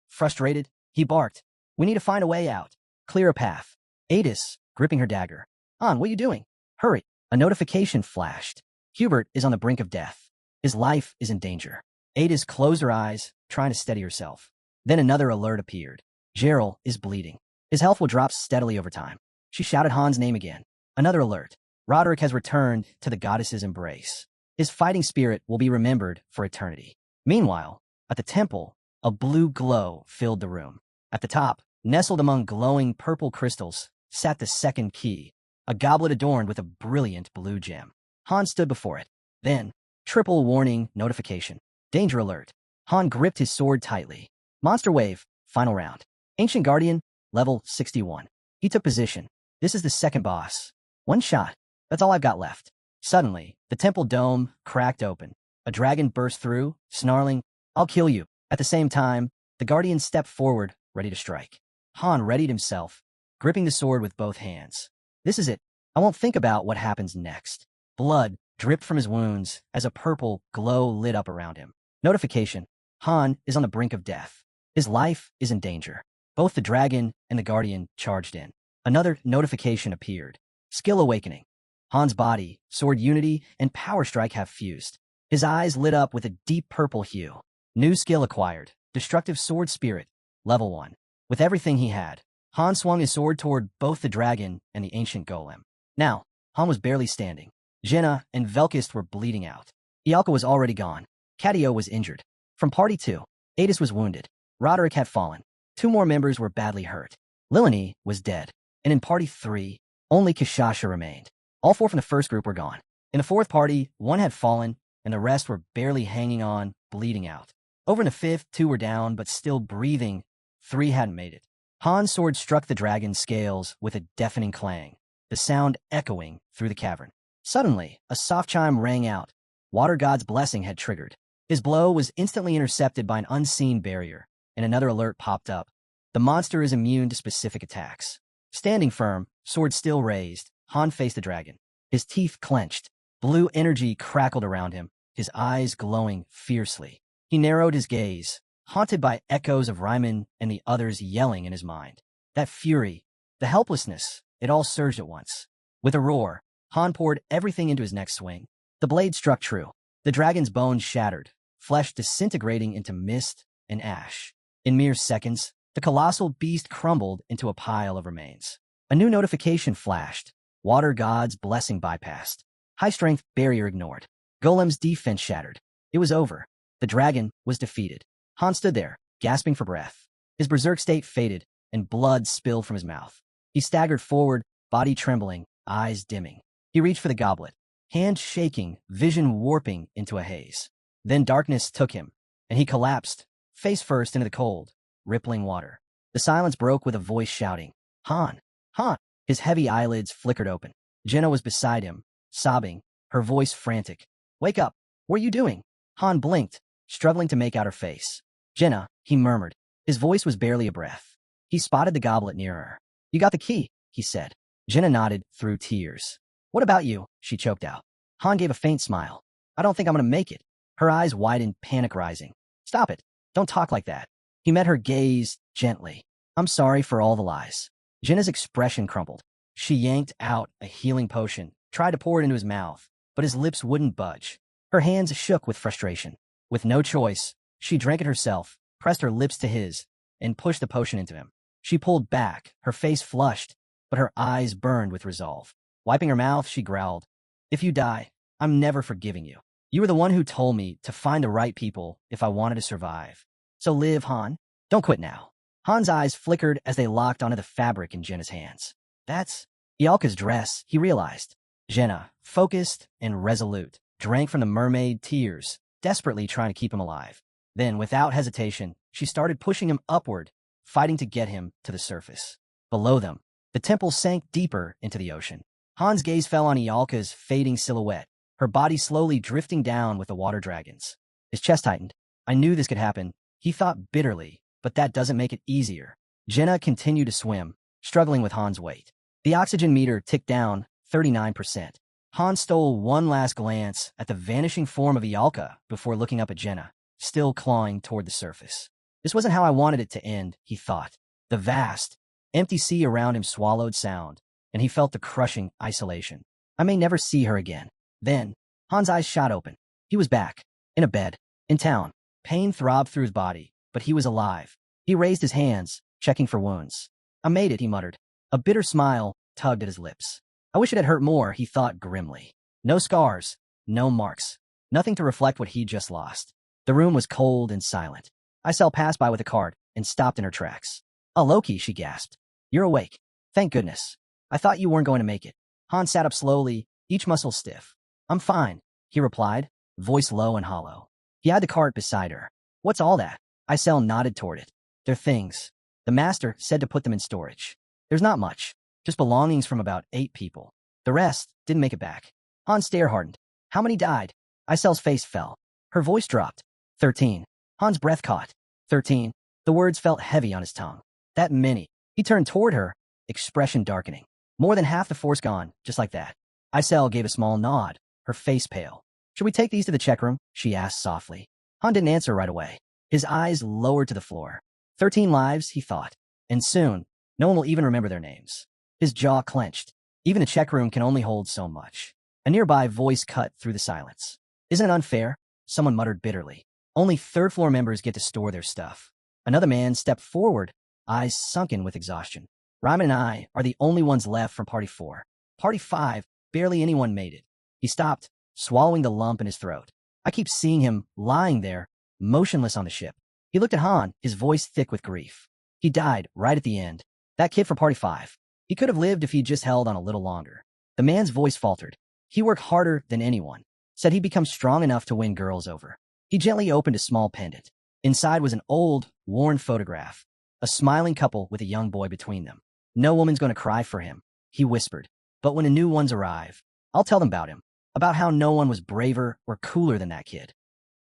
Frustrated, he barked. We need to find a way out. Clear a path. Adis, gripping her dagger. On, what are you doing? Hurry. A notification flashed. Hubert is on the brink of death. His life is in danger. Adis closed her eyes, trying to steady herself. Then another alert appeared. Gerald is bleeding. His health will drop steadily over time. She shouted Han's name again. Another alert. Roderick has returned to the goddess's embrace. His fighting spirit will be remembered for eternity. Meanwhile, at the temple, a blue glow filled the room. At the top, Nestled among glowing purple crystals sat the second key, a goblet adorned with a brilliant blue gem. Han stood before it. Then, triple warning notification. Danger alert. Han gripped his sword tightly. Monster wave, final round. Ancient Guardian, level 61. He took position. This is the second boss. One shot. That's all I've got left. Suddenly, the temple dome cracked open. A dragon burst through, snarling, "I'll kill you." At the same time, the Guardian stepped forward, ready to strike. Han readied himself, gripping the sword with both hands. This is it. I won't think about what happens next. Blood dripped from his wounds as a purple glow lit up around him. Notification. Han is on the brink of death. His life is in danger. Both the dragon and the Guardian charged in. Another notification appeared. Skill awakening. Han's body, sword unity, and power strike have fused. His eyes lit up with a deep purple hue. New skill acquired. Destructive sword spirit. Level 1. With everything he had, Han swung his sword toward both the dragon and the ancient golem. Now, Han was barely standing. Jenna and Velkist were bleeding out. Ialka was already gone. Cadio was injured. From Party 2, Adis was wounded. Roderick had fallen. 2 more members were badly hurt. Lilani was dead. And in Party 3, only Kishasha remained. All 4 from the first group were gone. In the 4th party, 1 had fallen, and the rest were barely hanging on, bleeding out. Over in the 5th, 2 were down, but still breathing. 3 hadn't made it. Han's sword struck the dragon's scales with a deafening clang, the sound echoing through the cavern. Suddenly, a soft chime rang out. Water God's blessing had triggered. His blow was instantly intercepted by an unseen barrier, and another alert popped up. The monster is immune to specific attacks. Standing firm, sword still raised, Han faced the dragon. His teeth clenched. Blue energy crackled around him, his eyes glowing fiercely. He narrowed his gaze, haunted by echoes of Ryman and the others yelling in his mind. That fury, the helplessness, it all surged at once. With a roar, Han poured everything into his next swing. The blade struck true. The dragon's bones shattered, flesh disintegrating into mist and ash. In mere seconds, the colossal beast crumbled into a pile of remains. A new notification flashed. Water God's blessing bypassed. High-strength barrier ignored. Golem's defense shattered. It was over. The dragon was defeated. Han stood there, gasping for breath. His berserk state faded, and blood spilled from his mouth. He staggered forward, body trembling, eyes dimming. He reached for the goblet, hand shaking, vision warping into a haze. Then darkness took him, and he collapsed, face first into the cold, rippling water. The silence broke with a voice shouting, "Han! Han!" His heavy eyelids flickered open. Jenna was beside him, sobbing, her voice frantic. "Wake up! What are you doing?" Han blinked, struggling to make out her face. "Jenna," he murmured. His voice was barely a breath. He spotted the goblet near her. "You got the key," he said. Jenna nodded through tears. "What about you?" she choked out. Han gave a faint smile. "I don't think I'm going to make it." Her eyes widened, panic rising. "Stop it. Don't talk like that." He met her gaze gently. "I'm sorry for all the lies." Jenna's expression crumpled. She yanked out a healing potion, tried to pour it into his mouth, but his lips wouldn't budge. Her hands shook with frustration. With no choice, she drank it herself, pressed her lips to his, and pushed the potion into him. She pulled back, her face flushed, but her eyes burned with resolve. Wiping her mouth, she growled, "If you die, I'm never forgiving you. You were the one who told me to find the right people if I wanted to survive. So live, Han. Don't quit now." Han's eyes flickered as they locked onto the fabric in Jenna's hands. That's Ialka's dress, he realized. Jenna, focused and resolute, drank from the mermaid tears, desperately trying to keep him alive. Then, without hesitation, she started pushing him upward, fighting to get him to the surface. Below them, the temple sank deeper into the ocean. Han's gaze fell on Ialka's fading silhouette, her body slowly drifting down with the water dragons. His chest tightened. "I knew this could happen," he thought bitterly, "but that doesn't make it easier." Jenna continued to swim, struggling with Han's weight. The oxygen meter ticked down 39%. Han stole one last glance at the vanishing form of Ialka before looking up at Jenna, still clawing toward the surface. This wasn't how I wanted it to end, he thought. The vast, empty sea around him swallowed sound, and he felt the crushing isolation. I may never see her again. Then, Han's eyes shot open. He was back, in a bed, in town. Pain throbbed through his body, but he was alive. He raised his hands, checking for wounds. "I made it," he muttered. A bitter smile tugged at his lips. I wish it had hurt more, he thought grimly. No scars, no marks, nothing to reflect what he'd just lost. The room was cold and silent. Isel passed by with a cart and stopped in her tracks. Oh, Loki, she gasped. You're awake. Thank goodness. I thought you weren't going to make it. Han sat up slowly, each muscle stiff. I'm fine, he replied, voice low and hollow. He had the cart beside her. What's all that? Isel nodded toward it. They're things. The master said to put them in storage. There's not much, just belongings from about 8 people. The rest didn't make it back. Han's stare hardened. How many died? Isel's face fell. Her voice dropped. 13. Han's breath caught. 13. The words felt heavy on his tongue. That many. He turned toward her, expression darkening. More than half the force gone, just like that. Isel gave a small nod, her face pale. Should we take these to the check room? She asked softly. Han didn't answer right away. His eyes lowered to the floor. 13 lives, he thought. And soon, no one will even remember their names. His jaw clenched. Even the check room can only hold so much. A nearby voice cut through the silence. Isn't it unfair? Someone muttered bitterly. Only third-floor members get to store their stuff. Another man stepped forward, eyes sunken with exhaustion. Ryman and I are the only ones left from Party 4. Party 5, barely anyone made it. He stopped, swallowing the lump in his throat. I keep seeing him lying there, motionless on the ship. He looked at Han, his voice thick with grief. He died right at the end. That kid from Party 5. He could have lived if he'd just held on a little longer. The man's voice faltered. He worked harder than anyone. Said he'd become strong enough to win girls over. He gently opened a small pendant. Inside was an old, worn photograph. A smiling couple with a young boy between them. No woman's going to cry for him, he whispered. But when the new ones arrive, I'll tell them about him. About how no one was braver or cooler than that kid.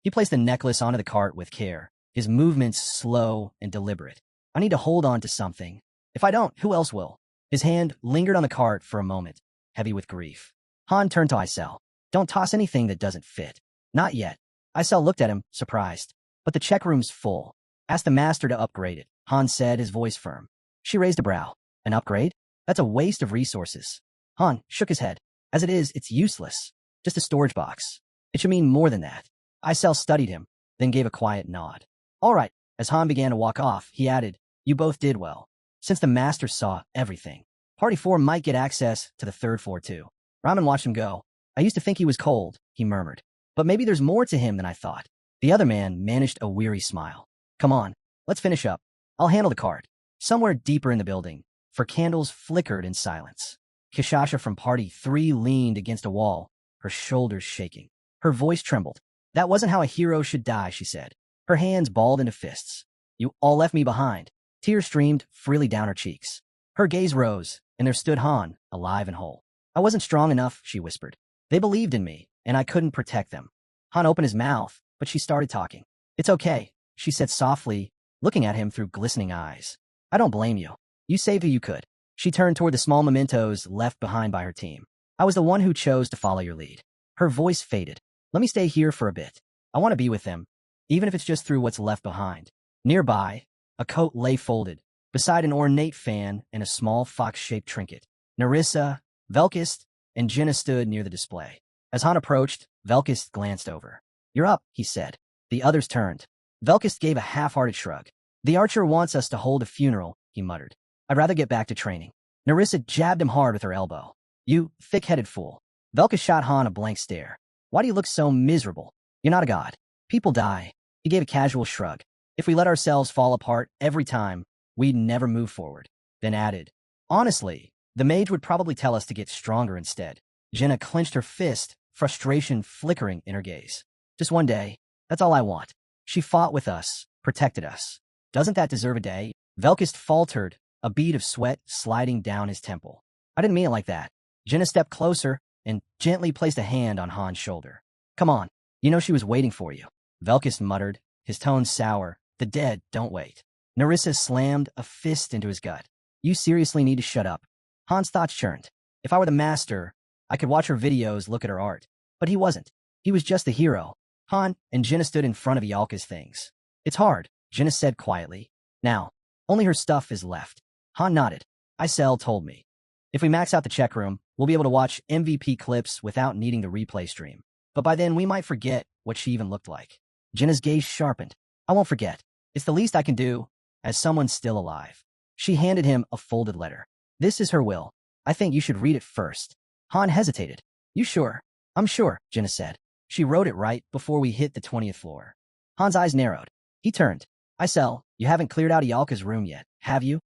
He placed the necklace onto the cart with care, his movements slow and deliberate. I need to hold on to something. If I don't, who else will? His hand lingered on the cart for a moment, heavy with grief. Han turned to Isel. Don't toss anything that doesn't fit. Not yet. Isel looked at him, surprised. But the check room's full. Ask the master to upgrade it, Han said, his voice firm. She raised a brow. An upgrade? That's a waste of resources. Han shook his head. As it is, it's useless. Just a storage box. It should mean more than that. Isel studied him, then gave a quiet nod. All right. As Han began to walk off, he added, you both did well. Since the master saw everything. Party 4 might get access to the 3rd floor too. Ramen watched him go. I used to think he was cold, he murmured. But maybe there's more to him than I thought. The other man managed a weary smile. Come on, let's finish up. I'll handle the cart. Somewhere deeper in the building, for candles flickered in silence. Kishasha from Party 3 leaned against a wall, her shoulders shaking. Her voice trembled. That wasn't how a hero should die, she said. Her hands balled into fists. You all left me behind. Tears streamed freely down her cheeks. Her gaze rose, and there stood Han, alive and whole. I wasn't strong enough, she whispered. They believed in me, and I couldn't protect them. Han opened his mouth, but she started talking. It's okay, she said softly, looking at him through glistening eyes. I don't blame you. You saved who you could. She turned toward the small mementos left behind by her team. I was the one who chose to follow your lead. Her voice faded. Let me stay here for a bit. I want to be with them, even if it's just through what's left behind. Nearby, a coat lay folded, beside an ornate fan and a small fox-shaped trinket. Narissa, Velkist, and Jenna stood near the display. As Han approached, Velkist glanced over. You're up, he said. The others turned. Velkist gave a half-hearted shrug. The archer wants us to hold a funeral, he muttered. I'd rather get back to training. Narissa jabbed him hard with her elbow. You thick-headed fool. Velkist shot Han a blank stare. Why do you look so miserable? You're not a god. People die. He gave a casual shrug. If we let ourselves fall apart every time, we'd never move forward. Then added, honestly, the mage would probably tell us to get stronger instead. Jenna clenched her fist, frustration flickering in her gaze. Just one day. That's all I want. She fought with us, protected us. Doesn't that deserve a day? Velkist faltered, a bead of sweat sliding down his temple. I didn't mean it like that. Jenna stepped closer and gently placed a hand on Han's shoulder. Come on. You know she was waiting for you. Velkist muttered, his tone sour. The dead don't wait. Narissa slammed a fist into his gut. You seriously need to shut up. Han's thoughts churned. If I were the master, I could watch her videos, look at her art. But he wasn't. He was just the hero. Han and Jenna stood in front of Yalka's things. It's hard, Jenna said quietly. Now, only her stuff is left. Han nodded. Isel told me. If we max out the check room, we'll be able to watch MVP clips without needing the replay stream. But by then, we might forget what she even looked like. Jenna's gaze sharpened. I won't forget. It's the least I can do, as someone still alive. She handed him a folded letter. This is her will. I think you should read it first. Han hesitated. You sure? I'm sure, Jenna said. She wrote it right before we hit the 20th floor. Han's eyes narrowed. He turned. Isel, you haven't cleared out Yalka's room yet, have you?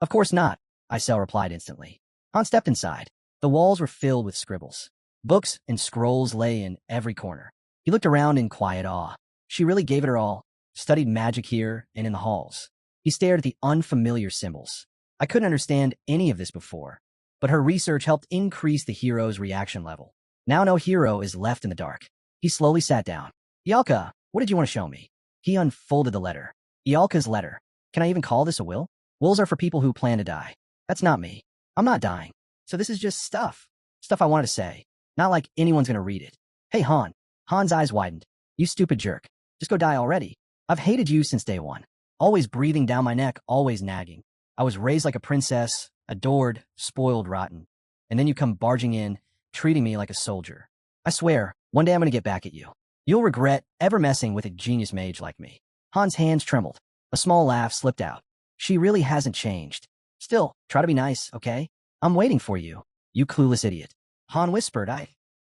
Of course not, Isel replied instantly. Han stepped inside. The walls were filled with scribbles. Books and scrolls lay in every corner. He looked around in quiet awe. She really gave it her all, studied magic here and in the halls. He stared at the unfamiliar symbols. I couldn't understand any of this before, but her research helped increase the hero's reaction level. Now no hero is left in the dark. He slowly sat down. Ialka, what did you want to show me? He unfolded the letter. Ialka's letter. Can I even call this a will? Wills are for people who plan to die. That's not me. I'm not dying. So this is just stuff. Stuff I wanted to say. Not like anyone's gonna read it. Hey, Han. Han's eyes widened. You stupid jerk. Just go die already. I've hated you since day one. Always breathing down my neck, always nagging. I was raised like a princess, adored, spoiled rotten. And then you come barging in, treating me like a soldier. I swear, one day I'm gonna get back at you. You'll regret ever messing with a genius mage like me. Han's hands trembled. A small laugh slipped out. She really hasn't changed. Still, try to be nice, okay? I'm waiting for you, you clueless idiot. Han whispered,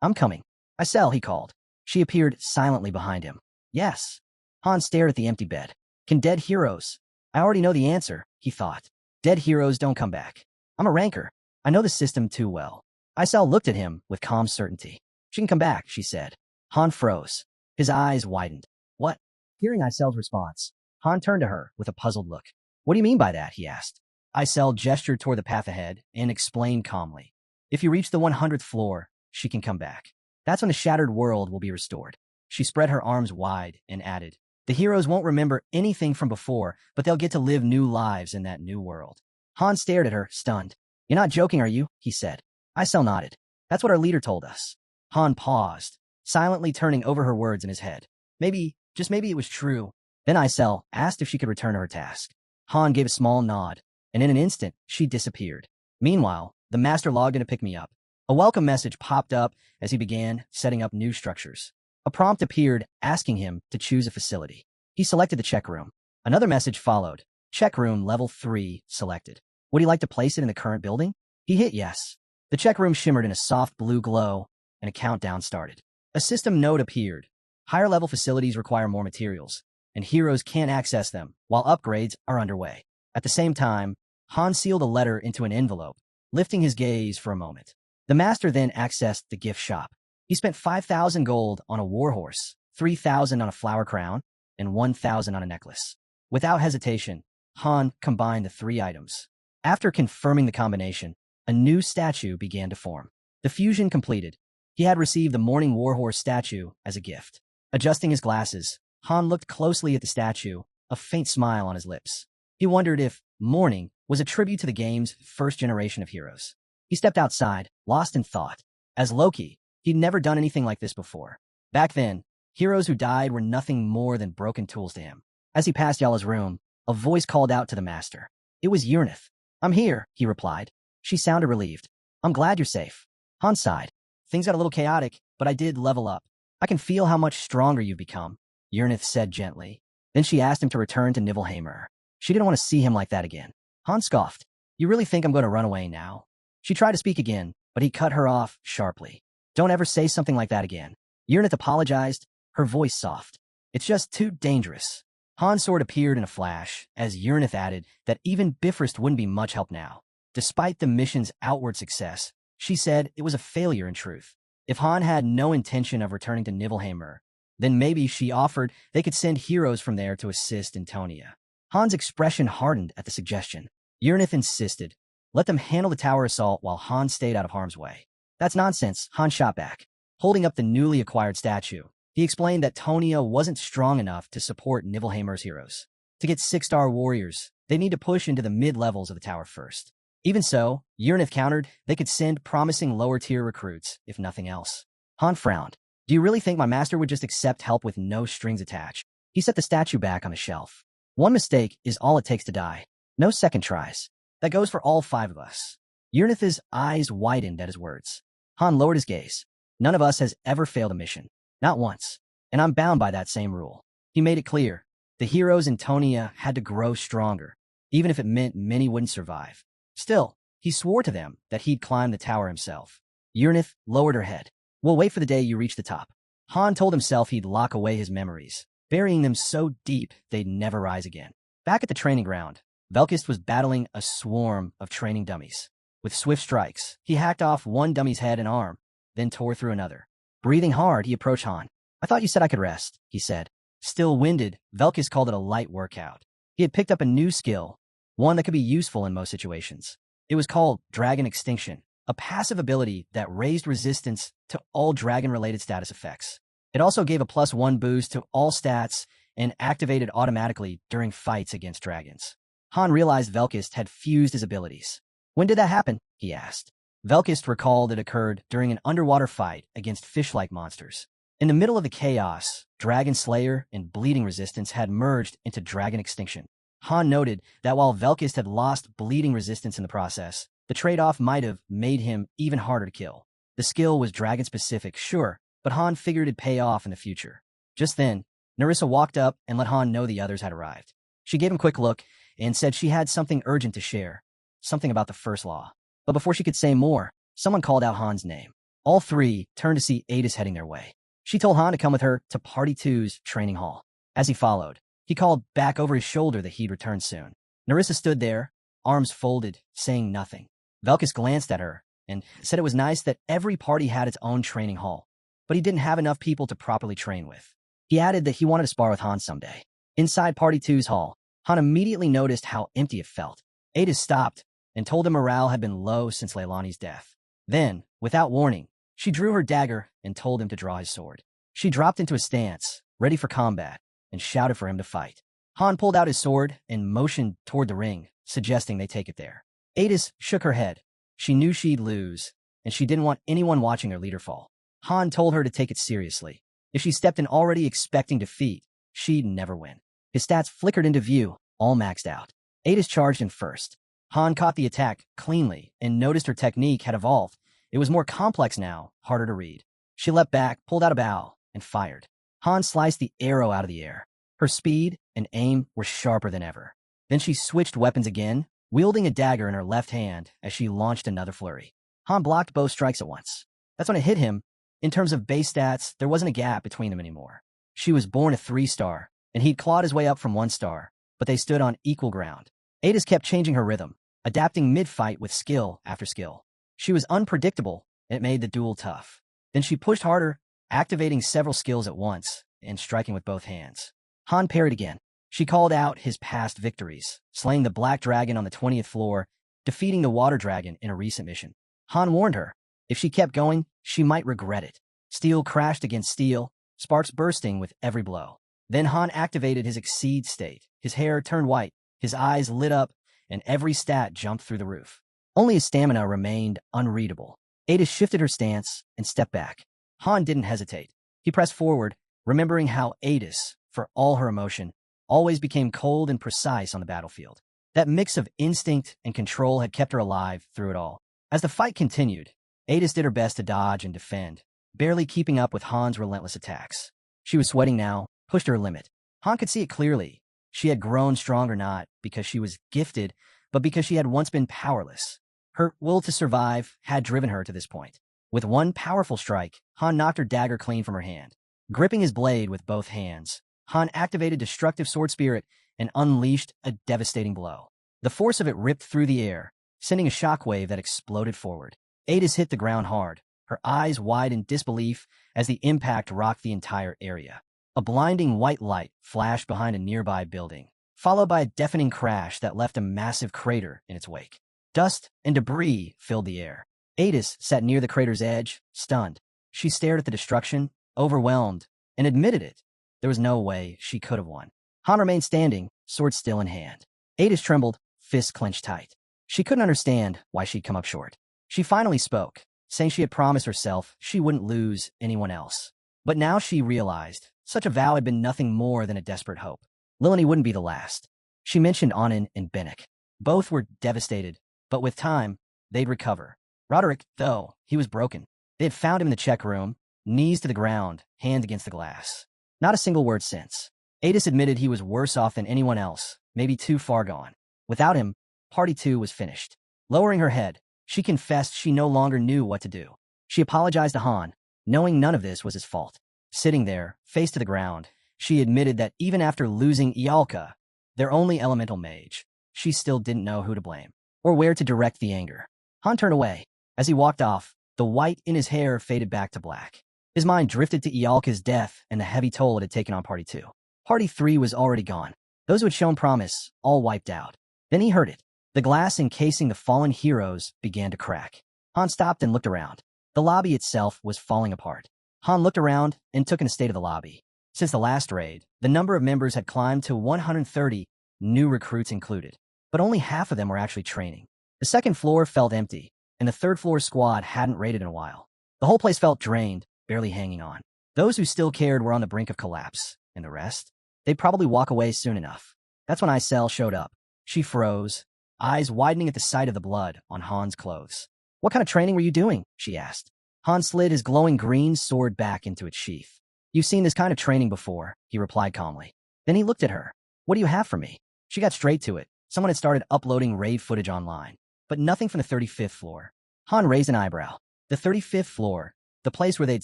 I'm coming. Isel, he called. She appeared silently behind him. Yes. Han stared at the empty bed. Can dead heroes? I already know the answer, he thought. Dead heroes don't come back. I'm a ranker. I know the system too well. Isel looked at him with calm certainty. She can come back, she said. Han froze. His eyes widened. What? Hearing Isel's response, Han turned to her with a puzzled look. What do you mean by that? He asked. Isel gestured toward the path ahead and explained calmly. If you reach the 100th floor, she can come back. That's when the shattered world will be restored. She spread her arms wide and added, the heroes won't remember anything from before, but they'll get to live new lives in that new world. Han stared at her, stunned. You're not joking, are you? He said. Isel nodded. That's what our leader told us. Han paused, silently turning over her words in his head. Maybe, just maybe it was true. Then Isel asked if she could return to her task. Han gave a small nod, and in an instant, she disappeared. Meanwhile, the master logged in to pick me up. A welcome message popped up as he began setting up new structures. A prompt appeared asking him to choose a facility. He selected the check room. Another message followed. Check room level 3 selected. Would he like to place it in the current building? He hit yes. The check room shimmered in a soft blue glow, and a countdown started. A system note appeared. Higher level facilities require more materials, and heroes can't access them while upgrades are underway. At the same time, Han sealed a letter into an envelope, lifting his gaze for a moment. The master then accessed the gift shop. He spent 5,000 gold on a warhorse, 3,000 on a flower crown, and 1,000 on a necklace. Without hesitation, Han combined the 3 items. After confirming the combination, a new statue began to form. The fusion completed. He had received the Morning Warhorse statue as a gift. Adjusting his glasses, Han looked closely at the statue, a faint smile on his lips. He wondered if Morning was a tribute to the game's first generation of heroes. He stepped outside, lost in thought. As Loki, he'd never done anything like this before. Back then, heroes who died were nothing more than broken tools to him. As he passed Yala's room, a voice called out to the master. It was Urnith. I'm here, he replied. She sounded relieved. I'm glad you're safe. Han sighed. Things got a little chaotic, but I did level up. I can feel how much stronger you've become, Urnith said gently. Then she asked him to return to Nibelheimer. She didn't want to see him like that again. Han scoffed. You really think I'm going to run away now? She tried to speak again, but he cut her off sharply. Don't ever say something like that again. Urnith apologized, her voice soft. It's just too dangerous. Han's sword appeared in a flash, as Urnith added that even Bifrost wouldn't be much help now. Despite the mission's outward success, she said it was a failure in truth. If Han had no intention of returning to Nibelheimer, then maybe she offered they could send heroes from there to assist in Tonia. Han's expression hardened at the suggestion. Urnith insisted. Let them handle the tower assault while Han stayed out of harm's way. That's nonsense, Han shot back. Holding up the newly acquired statue, he explained that Tonia wasn't strong enough to support Nibelheimer's heroes. To get 6-star warriors, they need to push into the mid-levels of the tower first. Even so, Urnith countered they could send promising lower-tier recruits, if nothing else. Han frowned. Do you really think my master would just accept help with no strings attached? He set the statue back on the shelf. One mistake is all it takes to die. No second tries. That goes for all 5 of us. Urnith's eyes widened at his words. Han lowered his gaze. None of us has ever failed a mission. Not once. And I'm bound by that same rule. He made it clear. The heroes in Tonia had to grow stronger, even if it meant many wouldn't survive. Still, he swore to them that he'd climb the tower himself. Urnith lowered her head. We'll wait for the day you reach the top. Han told himself he'd lock away his memories, burying them so deep they'd never rise again. Back at the training ground, Velkist was battling a swarm of training dummies. With swift strikes, he hacked off one dummy's head and arm, then tore through another. Breathing hard, he approached Han. "I thought you said I could rest," he said. Still winded, Velkist called it a light workout. He had picked up a new skill, one that could be useful in most situations. It was called Dragon Extinction, a passive ability that raised resistance to all dragon-related status effects. It also gave a +1 boost to all stats and activated automatically during fights against dragons. Han realized Velkist had fused his abilities. "When did that happen?" he asked. Velkist recalled it occurred during an underwater fight against fish-like monsters. In the middle of the chaos, Dragon Slayer and Bleeding Resistance had merged into Dragon Extinction. Han noted that while Velkist had lost bleeding resistance in the process, the trade-off might have made him even harder to kill. The skill was dragon-specific, sure, but Han figured it'd pay off in the future. Just then, Narissa walked up and let Han know the others had arrived. She gave him a quick look and said she had something urgent to share, something about the First Law. But before she could say more, someone called out Han's name. All three turned to see Adis heading their way. She told Han to come with her to Party 2's training hall. As he followed, he called back over his shoulder that he'd return soon. Narissa stood there, arms folded, saying nothing. Velkist glanced at her and said it was nice that every party had its own training hall, but he didn't have enough people to properly train with. He added that he wanted to spar with Han someday. Inside Party 2's hall, Han immediately noticed how empty it felt. Adis stopped and told him morale had been low since Leilani's death. Then, without warning, she drew her dagger and told him to draw his sword. She dropped into a stance, ready for combat, and shouted for him to fight. Han pulled out his sword and motioned toward the ring, suggesting they take it there. Adis shook her head. She knew she'd lose, and she didn't want anyone watching their leader fall. Han told her to take it seriously. If she stepped in already expecting defeat, she'd never win. His stats flickered into view, all maxed out. Adis charged in first. Han caught the attack cleanly and noticed her technique had evolved. It was more complex now, harder to read. She leapt back, pulled out a bow, and fired. Han sliced the arrow out of the air. Her speed and aim were sharper than ever. Then she switched weapons again, wielding a dagger in her left hand as she launched another flurry. Han blocked both strikes at once. That's when it hit him. In terms of base stats, there wasn't a gap between them anymore. She was born a 3-star, and he'd clawed his way up from 1 star, but they stood on equal ground. Adis kept changing her rhythm, adapting mid-fight with skill after skill. She was unpredictable, and it made the duel tough. Then she pushed harder, activating several skills at once and striking with both hands. Han parried again. She called out his past victories, slaying the black dragon on the 20th floor, defeating the water dragon in a recent mission. Han warned her, if she kept going, she might regret it. Steel crashed against steel, sparks bursting with every blow. Then Han activated his Exceed state. His hair turned white, his eyes lit up, and every stat jumped through the roof. Only his stamina remained unreadable. Adis shifted her stance and stepped back. Han didn't hesitate. He pressed forward, remembering how Adis, for all her emotion, always became cold and precise on the battlefield. That mix of instinct and control had kept her alive through it all. As the fight continued, Adis did her best to dodge and defend, barely keeping up with Han's relentless attacks. She was sweating now, pushed to her limit. Han could see it clearly. She had grown stronger not because she was gifted, but because she had once been powerless. Her will to survive had driven her to this point. With one powerful strike, Han knocked her dagger clean from her hand. Gripping his blade with both hands, Han activated Destructive Sword Spirit and unleashed a devastating blow. The force of it ripped through the air, sending a shockwave that exploded forward. Adis hit the ground hard, her eyes wide in disbelief as the impact rocked the entire area. A blinding white light flashed behind a nearby building, followed by a deafening crash that left a massive crater in its wake. Dust and debris filled the air. Adis sat near the crater's edge, stunned. She stared at the destruction, overwhelmed, and admitted it. There was no way she could have won. Han remained standing, sword still in hand. Adis trembled, fists clenched tight. She couldn't understand why she'd come up short. She finally spoke, saying she had promised herself she wouldn't lose anyone else. But now she realized such a vow had been nothing more than a desperate hope. Lilani wouldn't be the last. She mentioned Anand and Bennick. Both were devastated, but with time, they'd recover. Roderick, though, he was broken. They had found him in the check room, knees to the ground, hands against the glass. Not a single word since. Adis admitted he was worse off than anyone else, maybe too far gone. Without him, Party 2 was finished. Lowering her head, she confessed she no longer knew what to do. She apologized to Han, knowing none of this was his fault. Sitting there, face to the ground, she admitted that even after losing Ialka, their only elemental mage, she still didn't know who to blame or where to direct the anger. Han turned away. As he walked off, the white in his hair faded back to black. His mind drifted to Ialka's death and the heavy toll it had taken on Party 2. Party 3 was already gone. Those who had shown promise, all wiped out. Then he heard it. The glass encasing the fallen heroes began to crack. Han stopped and looked around. The lobby itself was falling apart. Han looked around and took in a state of the lobby. Since the last raid, the number of members had climbed to 130, new recruits included. But only half of them were actually training. The second floor felt empty, and the third floor squad hadn't raided in a while. The whole place felt drained, barely hanging on. Those who still cared were on the brink of collapse, and the rest? They'd probably walk away soon enough. That's when Isel showed up. She froze, eyes widening at the sight of the blood on Han's clothes. "What kind of training were you doing?" she asked. Han slid his glowing green sword back into its sheath. "You've seen this kind of training before," he replied calmly. Then he looked at her. "What do you have for me?" She got straight to it. Someone had started uploading raid footage online, but nothing from the 35th floor. Han raised an eyebrow. The 35th floor, the place where they'd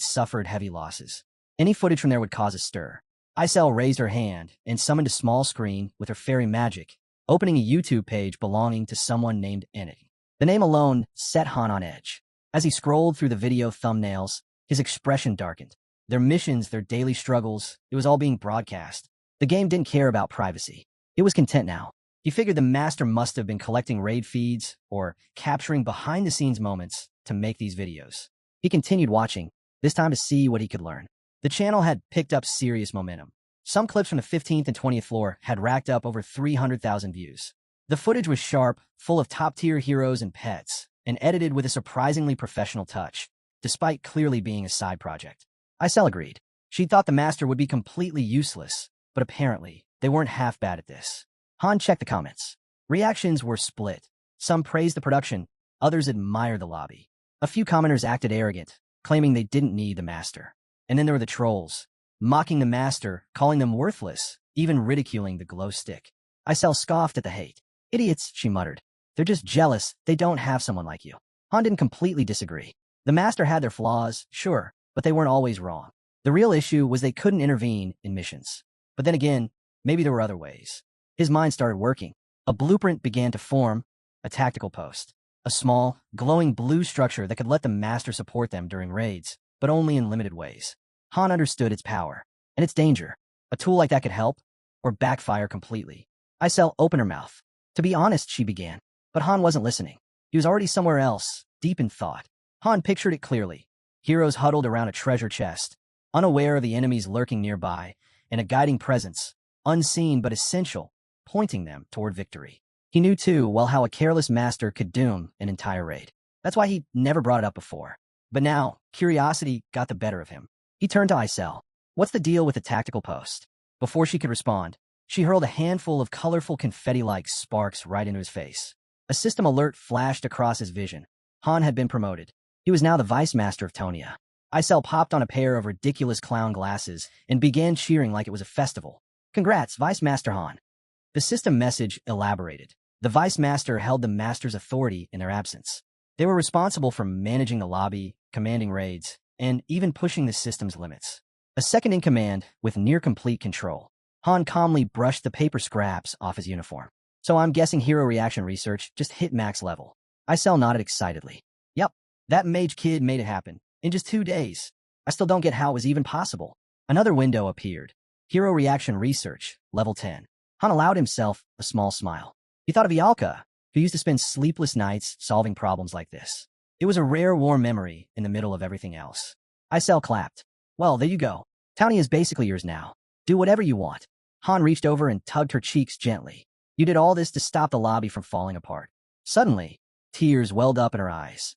suffered heavy losses. Any footage from there would cause a stir. Isel raised her hand and summoned a small screen with her fairy magic, opening a YouTube page belonging to someone named Enid. The name alone set Han on edge. As he scrolled through the video thumbnails, his expression darkened. Their missions, their daily struggles, it was all being broadcast. The game didn't care about privacy. It was content now. He figured the master must have been collecting raid feeds or capturing behind-the-scenes moments to make these videos. He continued watching, this time to see what he could learn. The channel had picked up serious momentum. Some clips from the 15th and 20th floor had racked up over 300,000 views. The footage was sharp, full of top-tier heroes and pets, and edited with a surprisingly professional touch, despite clearly being a side project. Isel agreed. She thought the master would be completely useless, but apparently, they weren't half bad at this. Han checked the comments. Reactions were split. Some praised the production, others admired the lobby. A few commenters acted arrogant, claiming they didn't need the master. And then there were the trolls, mocking the master, calling them worthless, even ridiculing the glow stick. Isel scoffed at the hate. "Idiots," she muttered. "They're just jealous they don't have someone like you." Han didn't completely disagree. The master had their flaws, sure, but they weren't always wrong. The real issue was they couldn't intervene in missions. But then again, maybe there were other ways. His mind started working. A blueprint began to form, a tactical post. A small, glowing blue structure that could let the master support them during raids, but only in limited ways. Han understood its power and its danger. A tool like that could help or backfire completely. Isel opened her mouth. To be honest, she began. But Han wasn't listening. He was already somewhere else, deep in thought. Han pictured it clearly. Heroes huddled around a treasure chest, unaware of the enemies lurking nearby, and a guiding presence, unseen but essential, pointing them toward victory. He knew too well how a careless master could doom an entire raid. That's why he never brought it up before. But now, curiosity got the better of him. He turned to Isel. "What's the deal with the tactical post?" Before she could respond, she hurled a handful of colorful confetti-like sparks right into his face. A system alert flashed across his vision. Han had been promoted. He was now the vice master of Tonia. Isel popped on a pair of ridiculous clown glasses and began cheering like it was a festival. "Congrats, Vice Master Han." The system message elaborated. The vice master held the master's authority in their absence. They were responsible for managing the lobby, commanding raids, and even pushing the system's limits. A second in command with near-complete control. Han calmly brushed the paper scraps off his uniform. "So I'm guessing hero reaction research just hit max level." Isel nodded excitedly. "Yep, that mage kid made it happen. In just 2 days. I still don't get how it was even possible." Another window appeared. Hero reaction research, level 10. Han allowed himself a small smile. He thought of Ialka, who used to spend sleepless nights solving problems like this. It was a rare warm memory in the middle of everything else. Isel clapped. "Well, there you go. Townie is basically yours now. Do whatever you want." Han reached over and tugged her cheeks gently. "You did all this to stop the lobby from falling apart." Suddenly, tears welled up in her eyes.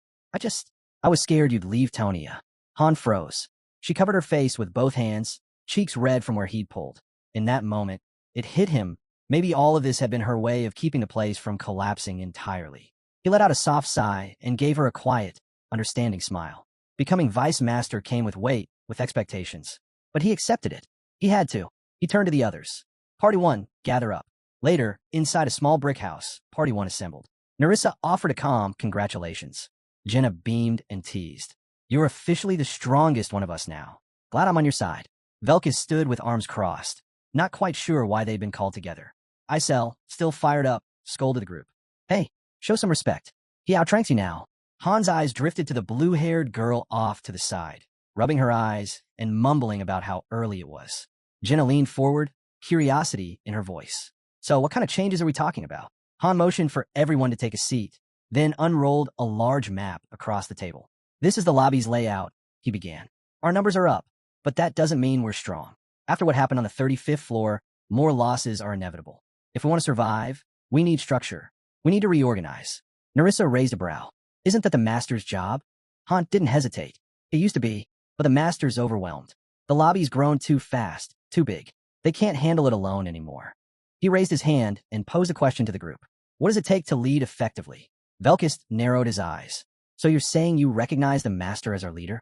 I was scared you'd leave Tonia." Han froze. She covered her face with both hands, cheeks red from where he'd pulled. In that moment, it hit him. Maybe all of this had been her way of keeping the place from collapsing entirely. He let out a soft sigh and gave her a quiet, understanding smile. Becoming vice master came with weight, with expectations. But he accepted it. He had to. He turned to the others. "Party 1, gather up." Later, inside a small brick house, Party 1 assembled. Narissa offered a calm congratulations. Jenna beamed and teased. "You're officially the strongest one of us now. Glad I'm on your side." Velkus stood with arms crossed, not quite sure why they'd been called together. Isel, still fired up, scolded the group. Hey, show some respect. He outtranks you now. Han's eyes drifted to the blue-haired girl off to the side, rubbing her eyes and mumbling about how early it was. Jenna leaned forward, curiosity in her voice. So what kind of changes are we talking about? Han motioned for everyone to take a seat, then unrolled a large map across the table. This is the lobby's layout, he began. Our numbers are up, but that doesn't mean we're strong. After what happened on the 35th floor, more losses are inevitable. If we want to survive, we need structure. We need to reorganize. Narissa raised a brow. Isn't that the master's job? Han didn't hesitate. It used to be, but the master's overwhelmed. The lobby's grown too fast, too big. They can't handle it alone anymore. He raised his hand and posed a question to the group. What does it take to lead effectively? Velkist narrowed his eyes. So you're saying you recognize the master as our leader?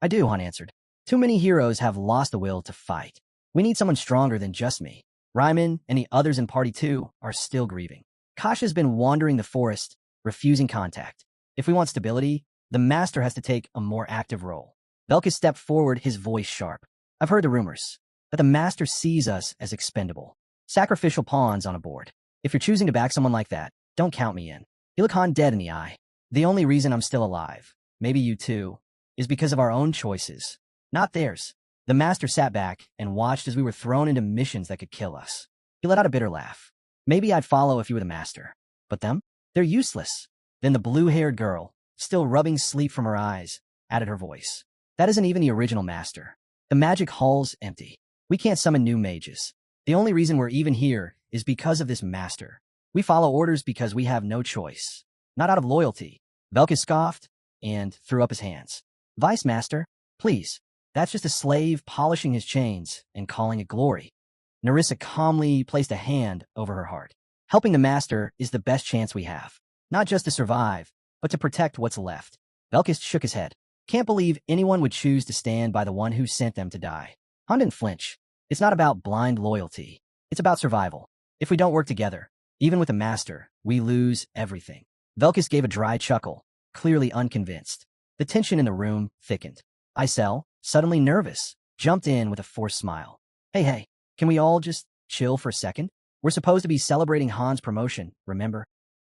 I do, Han answered. Too many heroes have lost the will to fight. We need someone stronger than just me. Ryman and the others in Party 2 are still grieving. Kasha's been wandering the forest, refusing contact. If we want stability, the master has to take a more active role. Velkist stepped forward, his voice sharp. I've heard the rumors that the master sees us as expendable. Sacrificial pawns on a board. If you're choosing to back someone like that, don't count me in. He looked Han dead in the eye. The only reason I'm still alive, maybe you too, is because of our own choices, not theirs. The master sat back and watched as we were thrown into missions that could kill us. He let out a bitter laugh. Maybe I'd follow if you were the master. But them? They're useless. Then the blue-haired girl, still rubbing sleep from her eyes, added her voice. That isn't even the original master. The magic hall's empty. We can't summon new mages. The only reason we're even here is because of this master. We follow orders because we have no choice. Not out of loyalty. Velkis scoffed and threw up his hands. Vice Master, please. That's just a slave polishing his chains and calling it glory. Narissa calmly placed a hand over her heart. Helping the master is the best chance we have. Not just to survive, but to protect what's left. Velkis shook his head. Can't believe anyone would choose to stand by the one who sent them to die. Han didn't flinch. It's not about blind loyalty. It's about survival. If we don't work together, even with the master, we lose everything. Velkis gave a dry chuckle, clearly unconvinced. The tension in the room thickened. Isel, suddenly nervous, jumped in with a forced smile. Hey, can we all just chill for a second? We're supposed to be celebrating Han's promotion, remember?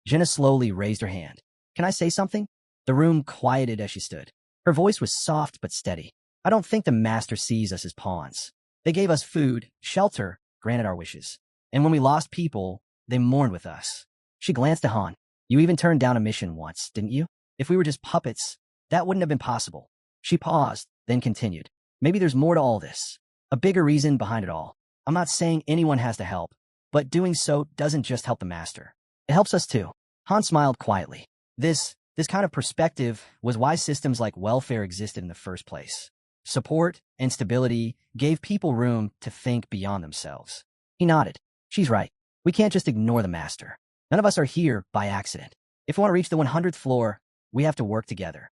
Jenna slowly raised her hand. Can I say something? The room quieted as she stood. Her voice was soft but steady. I don't think the master sees us as pawns. They gave us food, shelter, granted our wishes. And when we lost people, they mourned with us. She glanced at Han. You even turned down a mission once, didn't you? If we were just puppets, that wouldn't have been possible. She paused, then continued. Maybe there's more to all this. A bigger reason behind it all. I'm not saying anyone has to help, but doing so doesn't just help the master. It helps us too. Han smiled quietly. This kind of perspective was why systems like welfare existed in the first place. Support and stability gave people room to think beyond themselves. He nodded. She's right. We can't just ignore the master. None of us are here by accident. If we want to reach the 100th floor, we have to work together.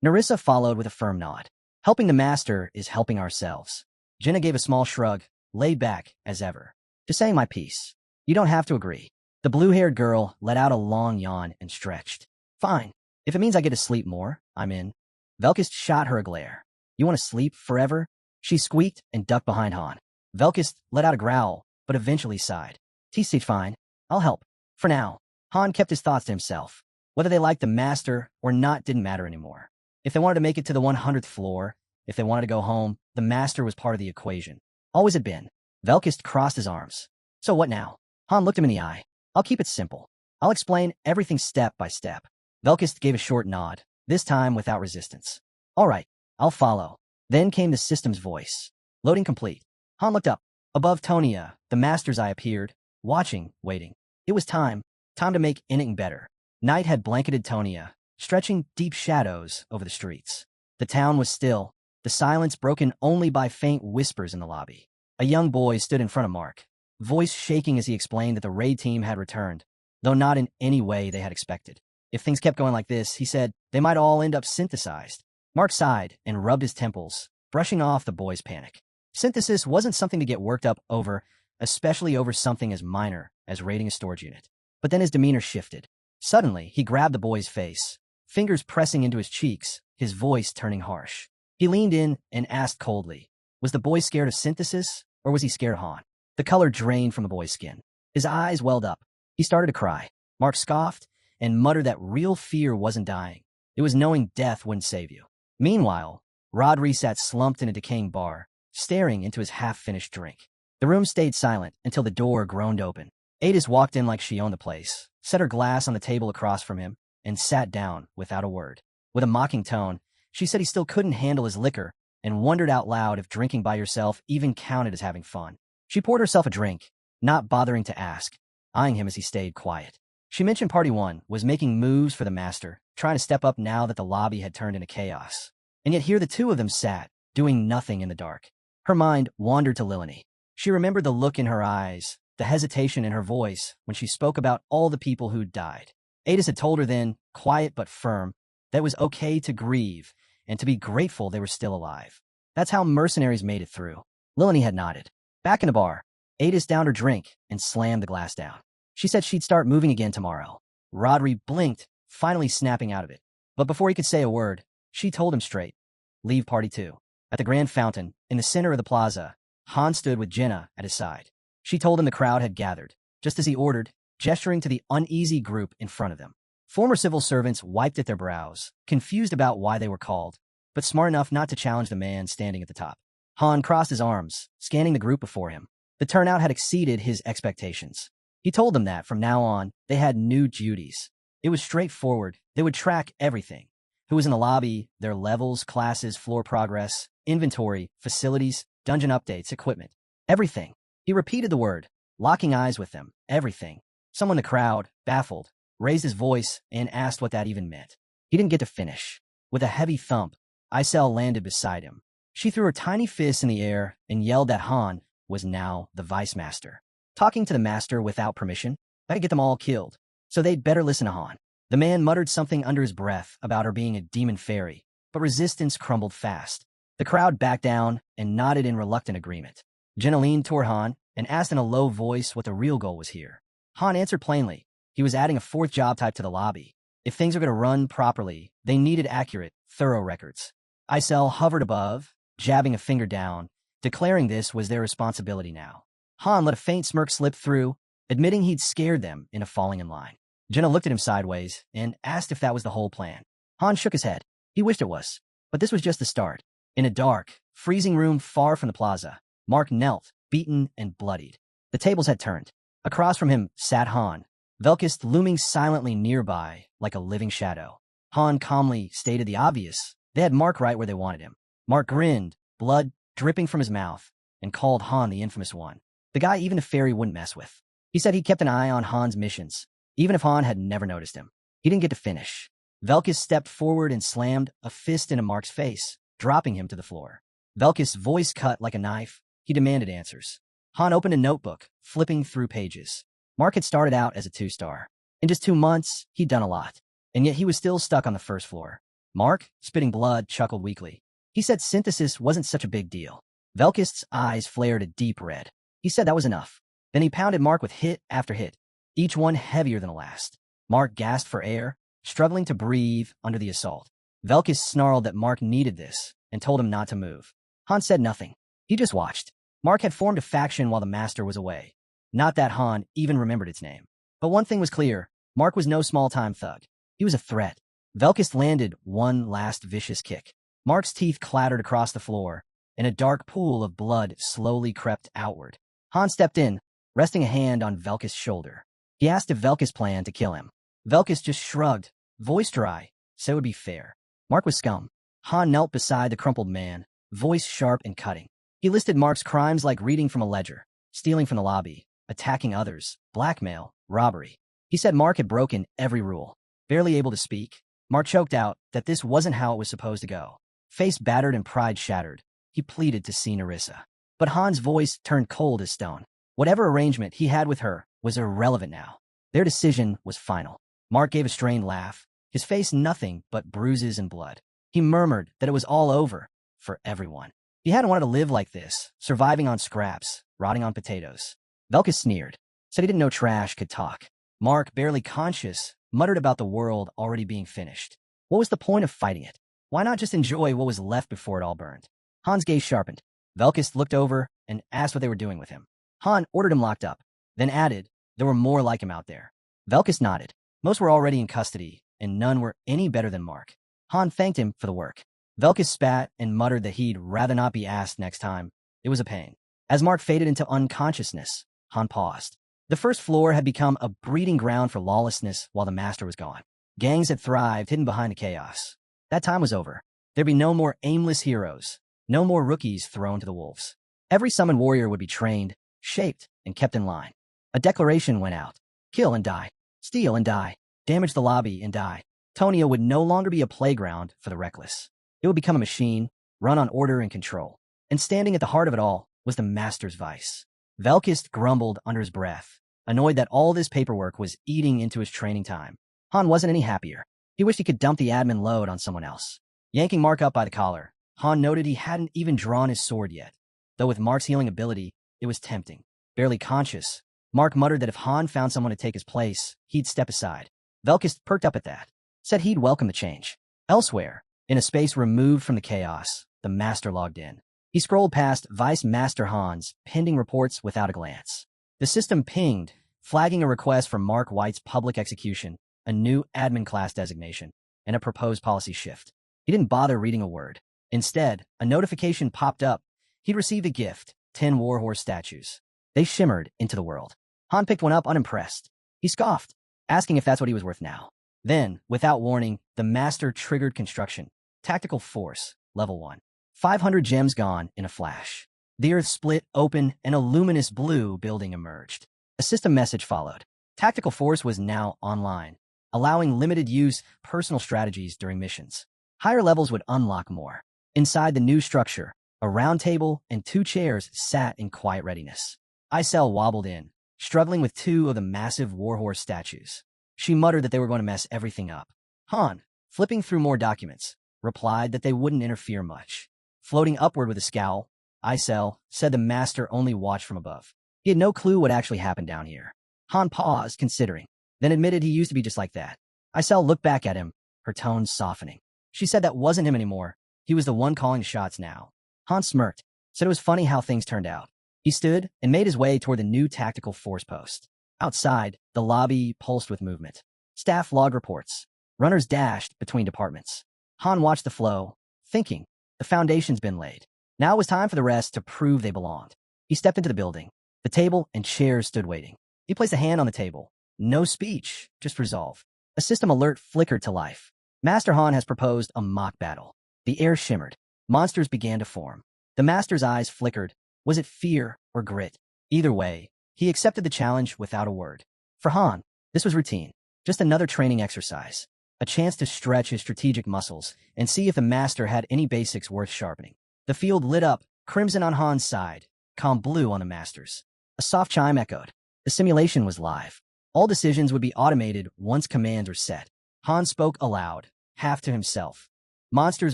Narissa followed with a firm nod. Helping the master is helping ourselves. Jenna gave a small shrug, laid back as ever. Just saying my piece. You don't have to agree. The blue-haired girl let out a long yawn and stretched. Fine. If it means I get to sleep more, I'm in. Velkist shot her a glare. You want to sleep forever? She squeaked and ducked behind Han. Velkist let out a growl, but eventually sighed. TC fine. I'll help. For now. Han kept his thoughts to himself. Whether they liked the master or not didn't matter anymore. If they wanted to make it to the 100th floor, if they wanted to go home, the master was part of the equation. Always had been. Velkist crossed his arms. So what now? Han looked him in the eye. I'll keep it simple. I'll explain everything step by step. Velkist gave a short nod, this time without resistance. All right, I'll follow. Then came the system's voice. Loading complete. Han looked up. Above Tonia, the master's eye appeared, watching, waiting. It was time to make anything better. Night had blanketed Tonia, stretching deep shadows over the streets. The town was still, the silence broken only by faint whispers in the lobby. A young boy stood in front of Mark, voice shaking as he explained that the raid team had returned, though not in any way they had expected. If things kept going like this, he said, they might all end up synthesized. Mark sighed and rubbed his temples, brushing off the boy's panic. Synthesis wasn't something to get worked up over, especially over something as minor as raiding a storage unit. But then his demeanor shifted. Suddenly, he grabbed the boy's face, fingers pressing into his cheeks, his voice turning harsh. He leaned in and asked coldly, was the boy scared of synthesis, or was he scared of Han? The color drained from the boy's skin. His eyes welled up. He started to cry. Mark scoffed and muttered that real fear wasn't dying. It was knowing death wouldn't save you. Meanwhile, Rodri sat slumped in a decaying bar, staring into his half-finished drink. The room stayed silent until the door groaned open. Adis walked in like she owned the place, set her glass on the table across from him, and sat down without a word. With a mocking tone, she said he still couldn't handle his liquor and wondered out loud if drinking by yourself even counted as having fun. She poured herself a drink, not bothering to ask, eyeing him as he stayed quiet. She mentioned Party 1 was making moves for the master, trying to step up now that the lobby had turned into chaos. And yet here the two of them sat, doing nothing in the dark. Her mind wandered to Lilani. She remembered the look in her eyes, the hesitation in her voice when she spoke about all the people who'd died. Adis had told her then, quiet but firm, that it was okay to grieve and to be grateful they were still alive. That's how mercenaries made it through. Lilani had nodded. Back in the bar, Adis downed her drink and slammed the glass down. She said she'd start moving again tomorrow. Rodri blinked, finally snapping out of it. But before he could say a word, she told him straight. Leave Party 2. At the Grand Fountain, in the center of the plaza, Han stood with Jenna at his side. She told him the crowd had gathered, just as he ordered, gesturing to the uneasy group in front of them. Former civil servants wiped at their brows, confused about why they were called, but smart enough not to challenge the man standing at the top. Han crossed his arms, scanning the group before him. The turnout had exceeded his expectations. He told them that, from now on, they had new duties. It was straightforward. They would track everything. Who was in the lobby, their levels, classes, floor progress, inventory, facilities, dungeon updates, equipment. Everything. He repeated the word, locking eyes with them. Everything. Someone in the crowd, baffled, raised his voice and asked what that even meant. He didn't get to finish. With a heavy thump, Isel landed beside him. She threw her tiny fist in the air and yelled that Han was now the vice master. Talking to the master without permission, that'd get them all killed. So they'd better listen to Han. The man muttered something under his breath about her being a demon fairy, but resistance crumbled fast. The crowd backed down and nodded in reluctant agreement. Jenna leaned toward Han and asked in a low voice what the real goal was here. Han answered plainly. He was adding a fourth job type to the lobby. If things were going to run properly, they needed accurate, thorough records. Isel hovered above, jabbing a finger down, declaring this was their responsibility now. Han let a faint smirk slip through, admitting he'd scared them into falling in line. Jenna looked at him sideways and asked if that was the whole plan. Han shook his head. He wished it was. But this was just the start. In a dark, freezing room far from the plaza, Mark knelt, beaten and bloodied. The tables had turned. Across from him sat Han, Velkist looming silently nearby like a living shadow. Han calmly stated the obvious. They had Mark right where they wanted him. Mark grinned, blood dripping from his mouth, and called Han the infamous one. The guy even a fairy wouldn't mess with. He said he kept an eye on Han's missions, even if Han had never noticed him. He didn't get to finish. Velkist stepped forward and slammed a fist into Mark's face, dropping him to the floor. Velkist's voice cut like a knife. He demanded answers. Han opened a notebook, flipping through pages. Mark had started out as a 2-star. In just 2 months, he'd done a lot. And yet he was still stuck on the first floor. Mark, spitting blood, chuckled weakly. He said synthesis wasn't such a big deal. Velkist's eyes flared a deep red. He said that was enough. Then he pounded Mark with hit after hit, each one heavier than the last. Mark gasped for air, struggling to breathe under the assault. Velkist snarled that Mark needed this and told him not to move. Han said nothing. He just watched. Mark had formed a faction while the master was away. Not that Han even remembered its name. But one thing was clear. Mark was no small-time thug. He was a threat. Velkist landed one last vicious kick. Mark's teeth clattered across the floor, and a dark pool of blood slowly crept outward. Han stepped in, resting a hand on Velkist's shoulder. He asked if Velkist planned to kill him. Velkist just shrugged, voice dry, said it would be fair. Mark was scum. Han knelt beside the crumpled man, voice sharp and cutting. He listed Mark's crimes like reading from a ledger, stealing from the lobby, attacking others, blackmail, robbery. He said Mark had broken every rule. Barely able to speak, Mark choked out that this wasn't how it was supposed to go. Face battered and pride shattered, he pleaded to see Nerissa. But Han's voice turned cold as stone. Whatever arrangement he had with her was irrelevant now. Their decision was final. Mark gave a strained laugh, his face nothing but bruises and blood. He murmured that it was all over for everyone. He hadn't wanted to live like this, surviving on scraps, rotting on potatoes. Velkist sneered, said he didn't know trash could talk. Mark, barely conscious, muttered about the world already being finished. What was the point of fighting it? Why not just enjoy what was left before it all burned? Han's gaze sharpened. Velkist looked over and asked what they were doing with him. Han ordered him locked up, then added, There were more like him out there. Velkus nodded. Most were already in custody, and none were any better than Mark. Han thanked him for the work. Velkus spat and muttered that he'd rather not be asked next time. It was a pain. As Mark faded into unconsciousness, Han paused. The first floor had become a breeding ground for lawlessness while the master was gone. Gangs had thrived, hidden behind the chaos. That time was over. There'd be no more aimless heroes, no more rookies thrown to the wolves. Every summoned warrior would be trained, shaped, and kept in line. A declaration went out. Kill and die. Steal and die. Damage the lobby and die. Tonia would no longer be a playground for the reckless. It would become a machine, run on order and control. And standing at the heart of it all was the master's vice. Velkus grumbled under his breath, annoyed that all this paperwork was eating into his training time. Han wasn't any happier. He wished he could dump the admin load on someone else. Yanking Mark up by the collar, Han noted he hadn't even drawn his sword yet. Though with Mark's healing ability, it was tempting. Barely conscious, Mark muttered that if Han found someone to take his place, he'd step aside. Velkus perked up at that, said he'd welcome the change. Elsewhere, in a space removed from the chaos, the master logged in. He scrolled past Vice Master Han's pending reports without a glance. The system pinged, flagging a request for Mark White's public execution, a new admin class designation, and a proposed policy shift. He didn't bother reading a word. Instead, a notification popped up. He'd received a gift, 10 warhorse statues. They shimmered into the world. Han picked one up unimpressed. He scoffed, asking if that's what he was worth now. Then, without warning, the master triggered construction. Tactical Force, Level 1. 500 gems gone in a flash. The earth split open and a luminous blue building emerged. A system message followed. Tactical Force was now online, allowing limited use personal strategies during missions. Higher levels would unlock more. Inside the new structure, a round table and 2 chairs sat in quiet readiness. Isel wobbled in, struggling with 2 of the massive warhorse statues. She muttered that they were going to mess everything up. Han, flipping through more documents, replied that they wouldn't interfere much. Floating upward with a scowl, Isel said the master only watched from above. He had no clue what actually happened down here. Han paused, considering, then admitted he used to be just like that. Isel looked back at him, her tone softening. She said that wasn't him anymore. He was the one calling the shots now. Han smirked, said it was funny how things turned out. He stood and made his way toward the new tactical force post. Outside, the lobby pulsed with movement. Staff logged reports. Runners dashed between departments. Han watched the flow, thinking, the foundation's been laid. Now it was time for the rest to prove they belonged. He stepped into the building. The table and chairs stood waiting. He placed a hand on the table. No speech, just resolve. A system alert flickered to life. Master Han has proposed a mock battle. The air shimmered. Monsters began to form. The master's eyes flickered. Was it fear or grit? Either way, he accepted the challenge without a word. For Han, this was routine. Just another training exercise. A chance to stretch his strategic muscles and see if the master had any basics worth sharpening. The field lit up, crimson on Han's side, calm blue on the master's. A soft chime echoed. The simulation was live. All decisions would be automated once commands were set. Han spoke aloud, half to himself. Monsters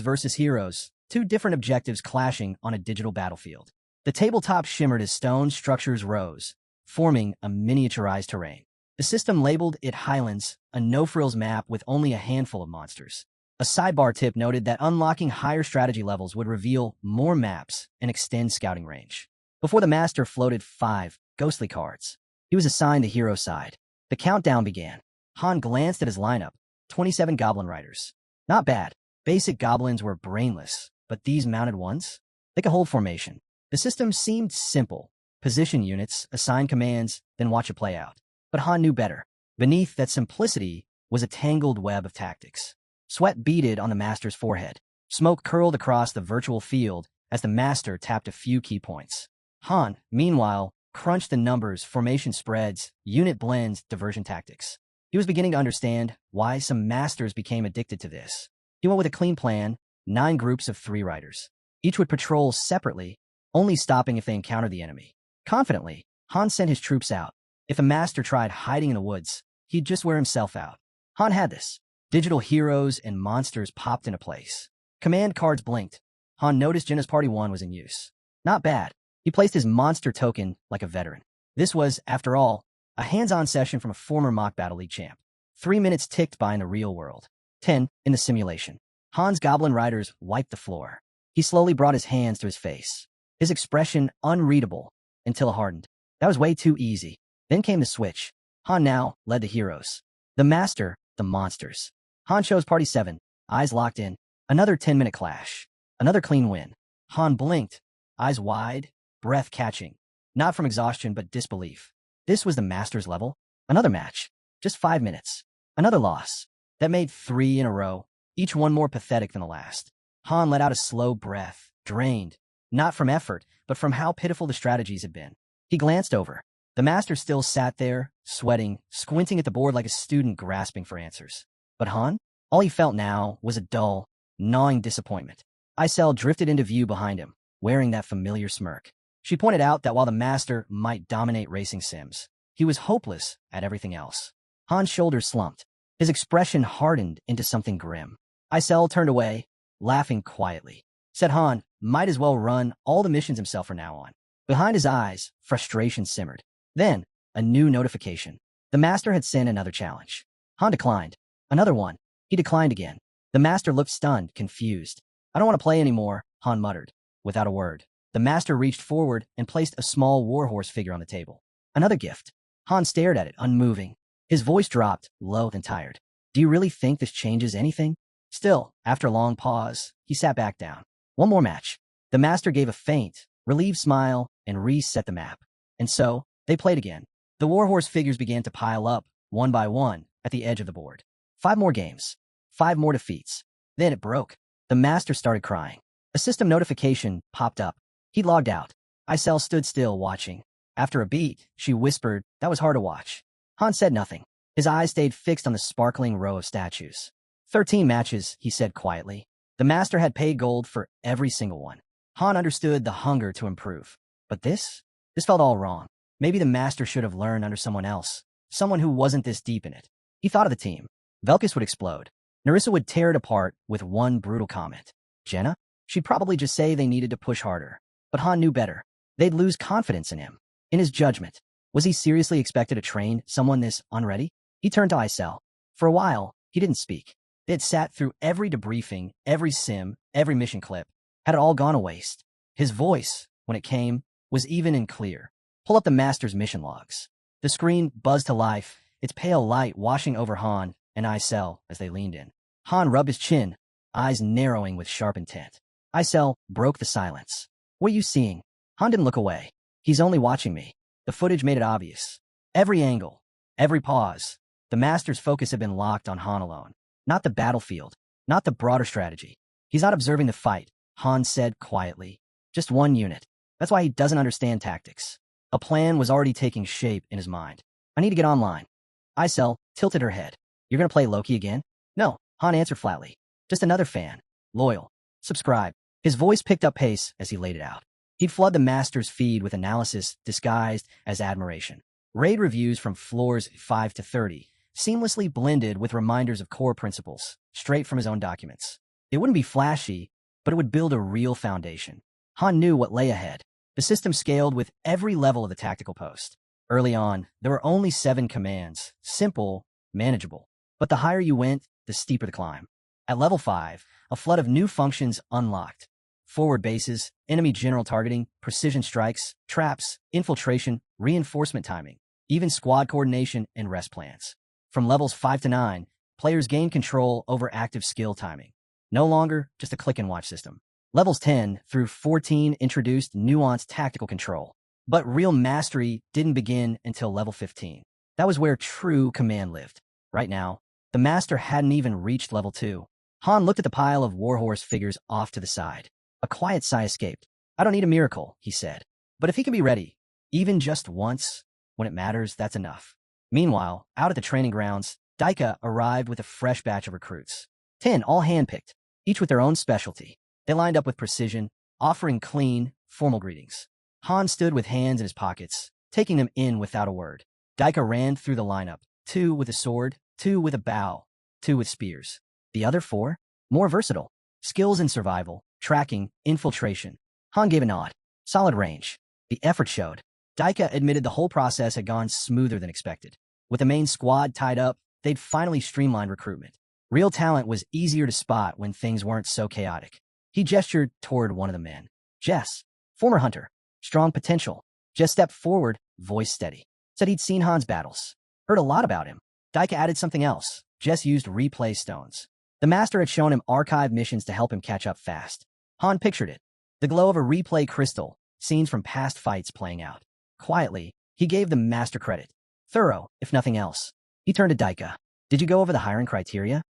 versus heroes, 2 different objectives clashing on a digital battlefield. The tabletop shimmered as stone structures rose, forming a miniaturized terrain. The system labeled it Highlands, a no-frills map with only a handful of monsters. A sidebar tip noted that unlocking higher strategy levels would reveal more maps and extend scouting range. Before the master floated 5 ghostly cards. He was assigned the hero side. The countdown began. Han glanced at his lineup, 27 goblin riders. Not bad. Basic goblins were brainless, but these mounted ones? They could hold formation. The system seemed simple. Position units, assign commands, then watch it play out. But Han knew better. Beneath that simplicity was a tangled web of tactics. Sweat beaded on the master's forehead. Smoke curled across the virtual field as the master tapped a few key points. Han, meanwhile, crunched the numbers, formation spreads, unit blends, diversion tactics. He was beginning to understand why some masters became addicted to this. He went with a clean plan, 9 groups of 3 riders. Each would patrol separately, only stopping if they encountered the enemy. Confidently, Han sent his troops out. If a master tried hiding in the woods, he'd just wear himself out. Han had this. Digital heroes and monsters popped into place. Command cards blinked. Han noticed Jinna's Party 1 was in use. Not bad. He placed his monster token like a veteran. This was, after all, a hands-on session from a former Mock Battle League champ. 3 minutes ticked by in the real world. 10 in the simulation. Han's goblin riders wiped the floor. He slowly brought his hands to his face. His expression unreadable until it hardened. That was way too easy. Then came the switch. Han now led the heroes. The master, the monsters. Han chose Party 7, eyes locked in. Another 10-minute clash. Another clean win. Han blinked, eyes wide, breath catching. Not from exhaustion, but disbelief. This was the master's level? Another match. Just 5 minutes. Another loss. That made 3 in a row, each one more pathetic than the last. Han let out a slow breath, drained. Not from effort, but from how pitiful the strategies had been. He glanced over. The master still sat there, sweating, squinting at the board like a student grasping for answers. But Han? All he felt now was a dull, gnawing disappointment. Isel drifted into view behind him, wearing that familiar smirk. She pointed out that while the master might dominate racing sims, he was hopeless at everything else. Han's shoulders slumped. His expression hardened into something grim. Isel turned away, laughing quietly. Said Han might as well run all the missions himself from now on. Behind his eyes, frustration simmered. Then, a new notification. The master had sent another challenge. Han declined. Another one. He declined again. The master looked stunned, confused. I don't want to play anymore, Han muttered. Without a word, the master reached forward and placed a small warhorse figure on the table. Another gift. Han stared at it, unmoving. His voice dropped, low and tired. Do you really think this changes anything? Still, after a long pause, he sat back down. One more match. The master gave a faint, relieved smile and reset the map. And so, they played again. The warhorse figures began to pile up, one by one, at the edge of the board. 5 more games. 5 more defeats. Then it broke. The master started crying. A system notification popped up. He logged out. Isel stood still, watching. After a beat, she whispered, that was hard to watch. Han said nothing. His eyes stayed fixed on the sparkling row of statues. 13 matches, he said quietly. The master had paid gold for every single one. Han understood the hunger to improve. But this felt all wrong. Maybe the master should have learned under someone else. Someone who wasn't this deep in it. He thought of the team. Velkus would explode. Narissa would tear it apart with one brutal comment. Jenna? She'd probably just say they needed to push harder. But Han knew better. They'd lose confidence in him. In his judgment. Was he seriously expected to train someone this unready? He turned to Isel. For a while, he didn't speak. They had sat through every debriefing, every sim, every mission clip. Had it all gone to waste? His voice, when it came, was even and clear. Pull up the master's mission logs. The screen buzzed to life, its pale light washing over Han and Isel as they leaned in. Han rubbed his chin, eyes narrowing with sharp intent. Isel broke the silence. What are you seeing? Han didn't look away. He's only watching me. The footage made it obvious. Every angle, every pause. The master's focus had been locked on Han alone. Not the battlefield, not the broader strategy. He's not observing the fight, Han said quietly. Just one unit. That's why he doesn't understand tactics. A plan was already taking shape in his mind. I need to get online. Isel tilted her head. You're going to play Loki again? No, Han answered flatly. Just another fan. Loyal. Subscribe. His voice picked up pace as he laid it out. He'd flood the master's feed with analysis disguised as admiration. Raid reviews from floors 5 to 30, seamlessly blended with reminders of core principles, straight from his own documents. It wouldn't be flashy, but it would build a real foundation. Han knew what lay ahead. The system scaled with every level of the tactical post. Early on, there were only 7 commands, simple, manageable. But the higher you went, the steeper the climb. At level 5, a flood of new functions unlocked. Forward bases, enemy general targeting, precision strikes, traps, infiltration, reinforcement timing, even squad coordination and rest plans. From levels 5 to 9, players gained control over active skill timing. No longer just a click-and-watch system. Levels 10 through 14 introduced nuanced tactical control. But real mastery didn't begin until level 15. That was where true command lived. Right now, the master hadn't even reached level 2. Han looked at the pile of warhorse figures off to the side. A quiet sigh escaped. I don't need a miracle, he said. But if he can be ready, even just once, when it matters, that's enough. Meanwhile, out at the training grounds, Daika arrived with a fresh batch of recruits. 10, all handpicked, each with their own specialty. They lined up with precision, offering clean, formal greetings. Han stood with hands in his pockets, taking them in without a word. Daika ran through the lineup, 2 with a sword, 2 with a bow, 2 with spears. The other 4? More versatile. Skills in survival, tracking, infiltration. Han gave a nod. Solid range. The effort showed. Daika admitted the whole process had gone smoother than expected. With the main squad tied up, they'd finally streamlined recruitment. Real talent was easier to spot when things weren't so chaotic. He gestured toward one of the men. Jess, former hunter. Strong potential. Jess stepped forward, voice steady. Said he'd seen Han's battles. Heard a lot about him. Daika added something else. Jess used replay stones. The master had shown him archive missions to help him catch up fast. Han pictured it. The glow of a replay crystal, scenes from past fights playing out. Quietly, he gave the master credit. Thorough, if nothing else. He turned to Daika. Did you go over the hiring criteria?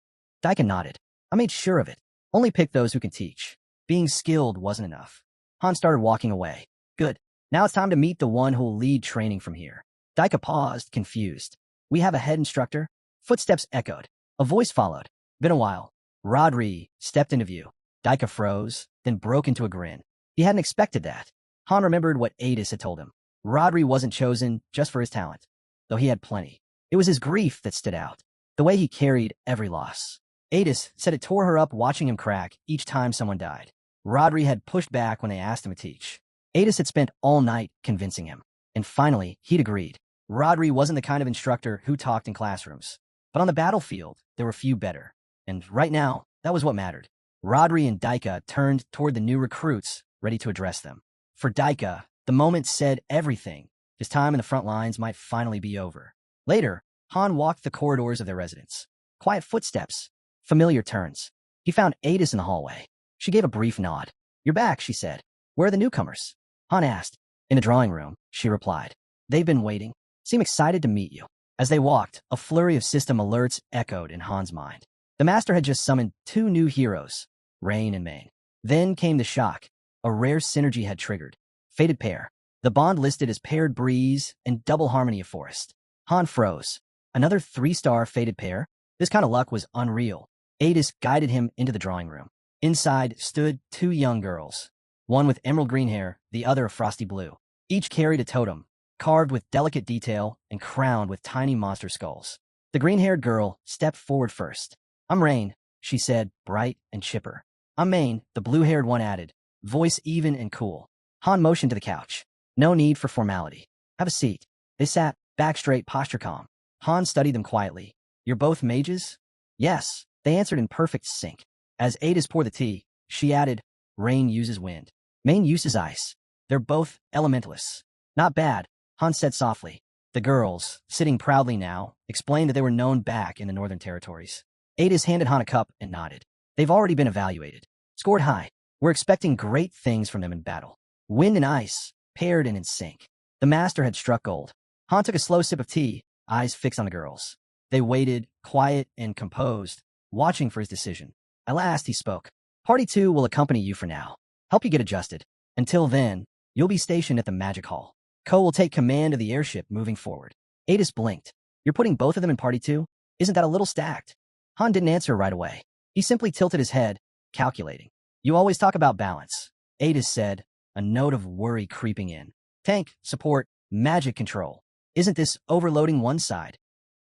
Daika nodded. I made sure of it. Only pick those who can teach. Being skilled wasn't enough. Han started walking away. Good. Now it's time to meet the one who'll lead training from here. Daika paused, confused. We have a head instructor? Footsteps echoed. A voice followed. Been a while. Rodri stepped into view. Daika froze, then broke into a grin. He hadn't expected that. Han remembered what Adis had told him. Rodri wasn't chosen just for his talent, though he had plenty. It was his grief that stood out, the way he carried every loss. Adis said it tore her up watching him crack each time someone died. Rodri had pushed back when they asked him to teach. Adis had spent all night convincing him, and finally, he'd agreed. Rodri wasn't the kind of instructor who talked in classrooms, but on the battlefield, there were few better. And right now, that was what mattered. Rodri and Daika turned toward the new recruits, ready to address them. For Daika, the moment said everything. His time in the front lines might finally be over. Later, Han walked the corridors of their residence. Quiet footsteps, familiar turns. He found Adis in the hallway. She gave a brief nod. You're back, she said. Where are the newcomers? Han asked. In the drawing room, she replied. They've been waiting. Seem excited to meet you. As they walked, a flurry of system alerts echoed in Han's mind. The master had just summoned 2 new heroes, Rain and Main. Then came the shock. A rare synergy had triggered. Fated pair. The bond listed as paired breeze and double harmony of forest. Han froze. Another 3-star fated pair? This kind of luck was unreal. Adis guided him into the drawing room. Inside stood 2 young girls. One with emerald green hair, the other a frosty blue. Each carried a totem, carved with delicate detail and crowned with tiny monster skulls. The green-haired girl stepped forward first. I'm Rain, she said, bright and chipper. I'm Main, the blue-haired one added, voice even and cool. Han motioned to the couch. No need for formality. Have a seat. They sat, back straight, posture calm. Han studied them quietly. You're both mages? Yes, they answered in perfect sync. As Adis poured the tea, she added, Rain uses wind. Main uses ice. They're both elementalists. Not bad, Han said softly. The girls, sitting proudly now, explained that they were known back in the Northern Territories. Adis handed Han a cup and nodded. They've already been evaluated. Scored high. We're expecting great things from them in battle. Wind and ice, paired and in sync. The master had struck gold. Han took a slow sip of tea, eyes fixed on the girls. They waited, quiet and composed, watching for his decision. At last, he spoke. Party 2 will accompany you for now. Help you get adjusted. Until then, you'll be stationed at the Magic Hall. Ko will take command of the airship moving forward. Adis blinked. You're putting both of them in Party 2? Isn't that a little stacked? Han didn't answer right away. He simply tilted his head, calculating. You always talk about balance, Adis said, a note of worry creeping in. Tank, support, magic control. Isn't this overloading one side?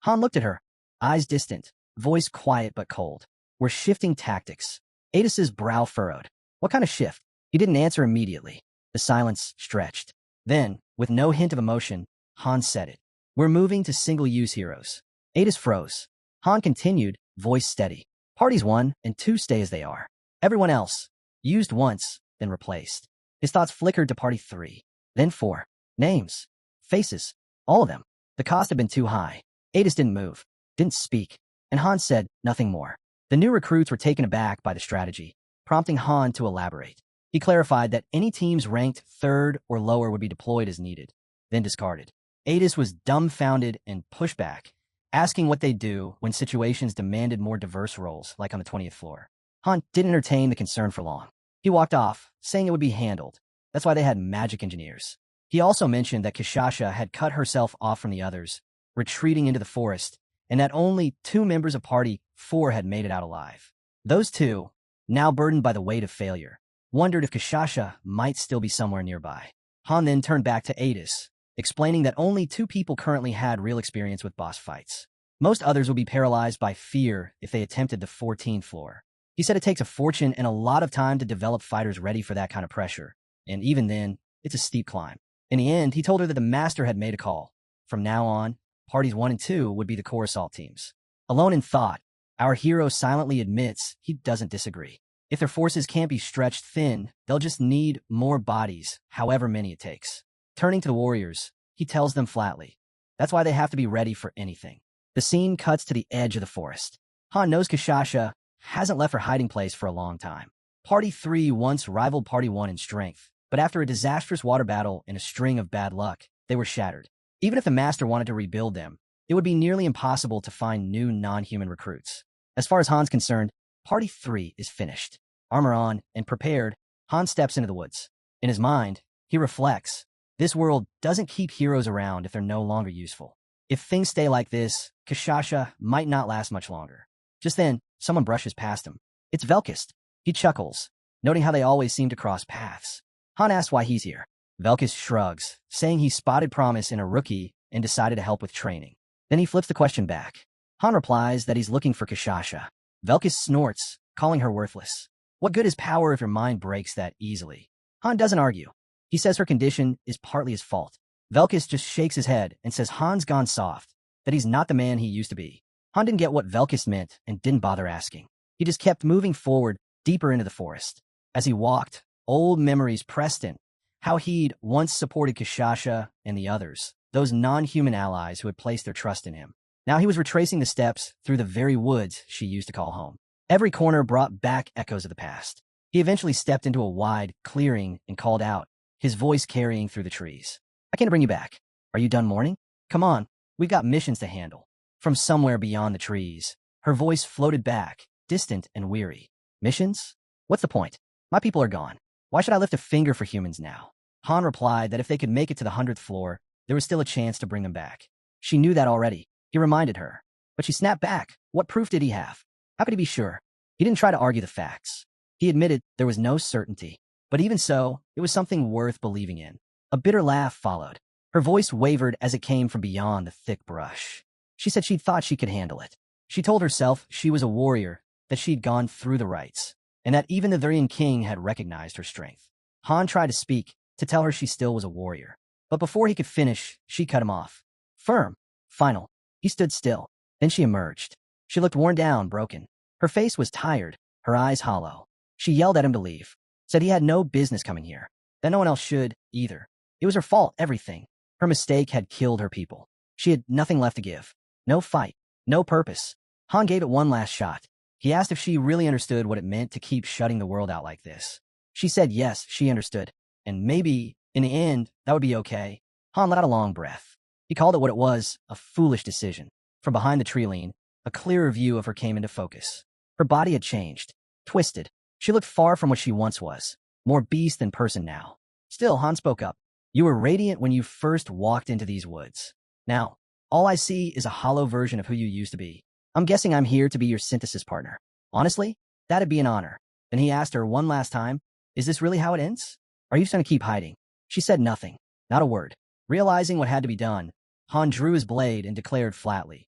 Han looked at her, eyes distant, voice quiet but cold. We're shifting tactics. Adis's brow furrowed. What kind of shift? He didn't answer immediately. The silence stretched. Then, with no hint of emotion, Han said it. We're moving to single-use heroes. Adis froze. Han continued, voice steady. Parties 1 and 2 stay as they are. Everyone else, used once, then replaced. His thoughts flickered to Party 3, then 4. Names, faces, all of them. The cost had been too high. Adis didn't move, didn't speak, and Han said nothing more. The new recruits were taken aback by the strategy, prompting Han to elaborate. He clarified that any teams ranked 3rd or lower would be deployed as needed, then discarded. Adis was dumbfounded and pushed back, asking what they'd do when situations demanded more diverse roles, like on the 20th floor. Han didn't entertain the concern for long. He walked off, saying it would be handled. That's why they had magic engineers. He also mentioned that Kishasha had cut herself off from the others, retreating into the forest, and that only 2 members of Party 4 had made it out alive. Those 2, now burdened by the weight of failure, wondered if Kishasha might still be somewhere nearby. Han then turned back to Adis, explaining that only 2 people currently had real experience with boss fights. Most others would be paralyzed by fear if they attempted the 14th floor. He said it takes a fortune and a lot of time to develop fighters ready for that kind of pressure, and even then, it's a steep climb. In the end, he told her that the master had made a call. From now on, Parties 1 and 2 would be the core assault teams. Alone in thought, our hero silently admits he doesn't disagree. If their forces can't be stretched thin, they'll just need more bodies, however many it takes. Turning to the warriors, he tells them flatly, That's why they have to be ready for anything. The scene cuts to the edge of the forest. Han knows Kashasha hasn't left her hiding place for a long time. Party 3 once rivaled Party 1 in strength, but after a disastrous water battle and a string of bad luck, they were shattered. Even if the Master wanted to rebuild them, it would be nearly impossible to find new non-human recruits. As far as Han's concerned, Party 3 is finished. Armor on and prepared, Han steps into the woods. In his mind, he reflects, this world doesn't keep heroes around if they're no longer useful. If things stay like this, Kashasha might not last much longer. Just then, someone brushes past him. It's Velkist. He chuckles, noting how they always seem to cross paths. Han asks why he's here. Velkist shrugs, saying he spotted promise in a rookie and decided to help with training. Then he flips the question back. Han replies that he's looking for Kashasha. Velkist snorts, calling her worthless. What good is power if your mind breaks that easily? Han doesn't argue. He says her condition is partly his fault. Velkist just shakes his head and says Han's gone soft, that he's not the man he used to be. Han didn't get what Velkist meant and didn't bother asking. He just kept moving forward, deeper into the forest. As he walked, old memories pressed in. How he'd once supported Kashasha and the others, those non-human allies who had placed their trust in him. Now he was retracing the steps through the very woods she used to call home. Every corner brought back echoes of the past. He eventually stepped into a wide clearing and called out, his voice carrying through the trees. I can't bring you back. Are you done mourning? Come on, we've got missions to handle. From somewhere beyond the trees, her voice floated back, distant and weary. Missions? What's the point? My people are gone. Why should I lift a finger for humans now? Han replied that if they could make it to the 100th floor, there was still a chance to bring them back. She knew that already. He reminded her. But she snapped back. What proof did he have? How could he be sure? He didn't try to argue the facts. He admitted there was no certainty. But even so, it was something worth believing in. A bitter laugh followed. Her voice wavered as it came from beyond the thick brush. She said she'd thought she could handle it. She told herself she was a warrior, that she'd gone through the rites, and that even the Varian King had recognized her strength. Han tried to speak, to tell her she still was a warrior. But before he could finish, she cut him off. Firm. Final. He stood still. Then she emerged. She looked worn down, broken. Her face was tired, her eyes hollow. She yelled at him to leave, said he had no business coming here, that no one else should, either. It was her fault, everything. Her mistake had killed her people. She had nothing left to give. No fight. No purpose. Han gave it one last shot. He asked if she really understood what it meant to keep shutting the world out like this. She said yes, she understood. And maybe, in the end, that would be okay. Han let out a long breath. He called it what it was, a foolish decision. From behind the tree lean, a clearer view of her came into focus. Her body had changed, twisted. She looked far from what she once was, more beast than person now. Still, Han spoke up. You were radiant when you first walked into these woods. Now, all I see is a hollow version of who you used to be. I'm guessing I'm here to be your synthesis partner. Honestly, that'd be an honor. Then he asked her one last time, is this really how it ends? Are you just going to keep hiding? She said nothing, not a word. Realizing what had to be done, Han drew his blade and declared flatly,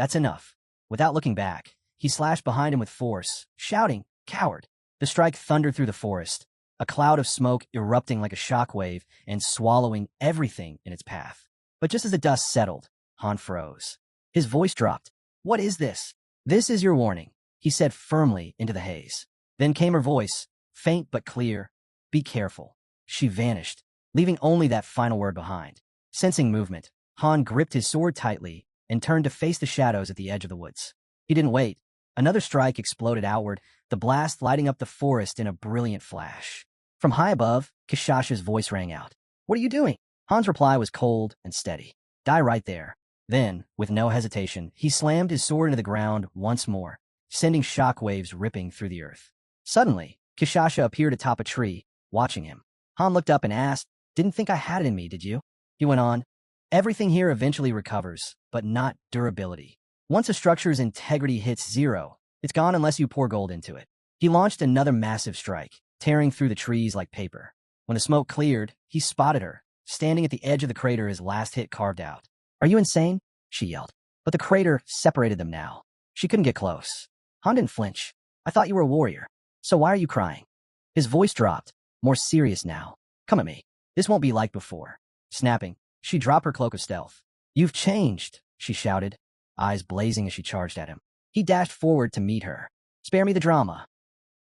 that's enough. Without looking back, he slashed behind him with force, shouting, coward. The strike thundered through the forest, a cloud of smoke erupting like a shockwave and swallowing everything in its path. But just as the dust settled, Han froze. His voice dropped. What is this? This is your warning, he said firmly into the haze. Then came her voice, faint but clear. Be careful. She vanished, leaving only that final word behind. Sensing movement, Han gripped his sword tightly and turned to face the shadows at the edge of the woods. He didn't wait. Another strike exploded outward, the blast lighting up the forest in a brilliant flash. From high above, Kashasha's voice rang out. What are you doing? Han's reply was cold and steady. Die right there. Then, with no hesitation, he slammed his sword into the ground once more, sending shockwaves ripping through the earth. Suddenly, Kashasha appeared atop a tree, watching him. Han looked up and asked, didn't think I had it in me, did you? He went on, everything here eventually recovers, but not durability. Once a structure's integrity hits zero, it's gone unless you pour gold into it. He launched another massive strike, tearing through the trees like paper. When the smoke cleared, he spotted her, standing at the edge of the crater his last hit carved out. Are you insane? She yelled. But the crater separated them now. She couldn't get close. Han didn't flinch. I thought you were a warrior. So why are you crying? His voice dropped, more serious now. Come at me. This won't be like before. Snapping, she dropped her cloak of stealth. You've changed, she shouted, eyes blazing as she charged at him. He dashed forward to meet her. Spare me the drama.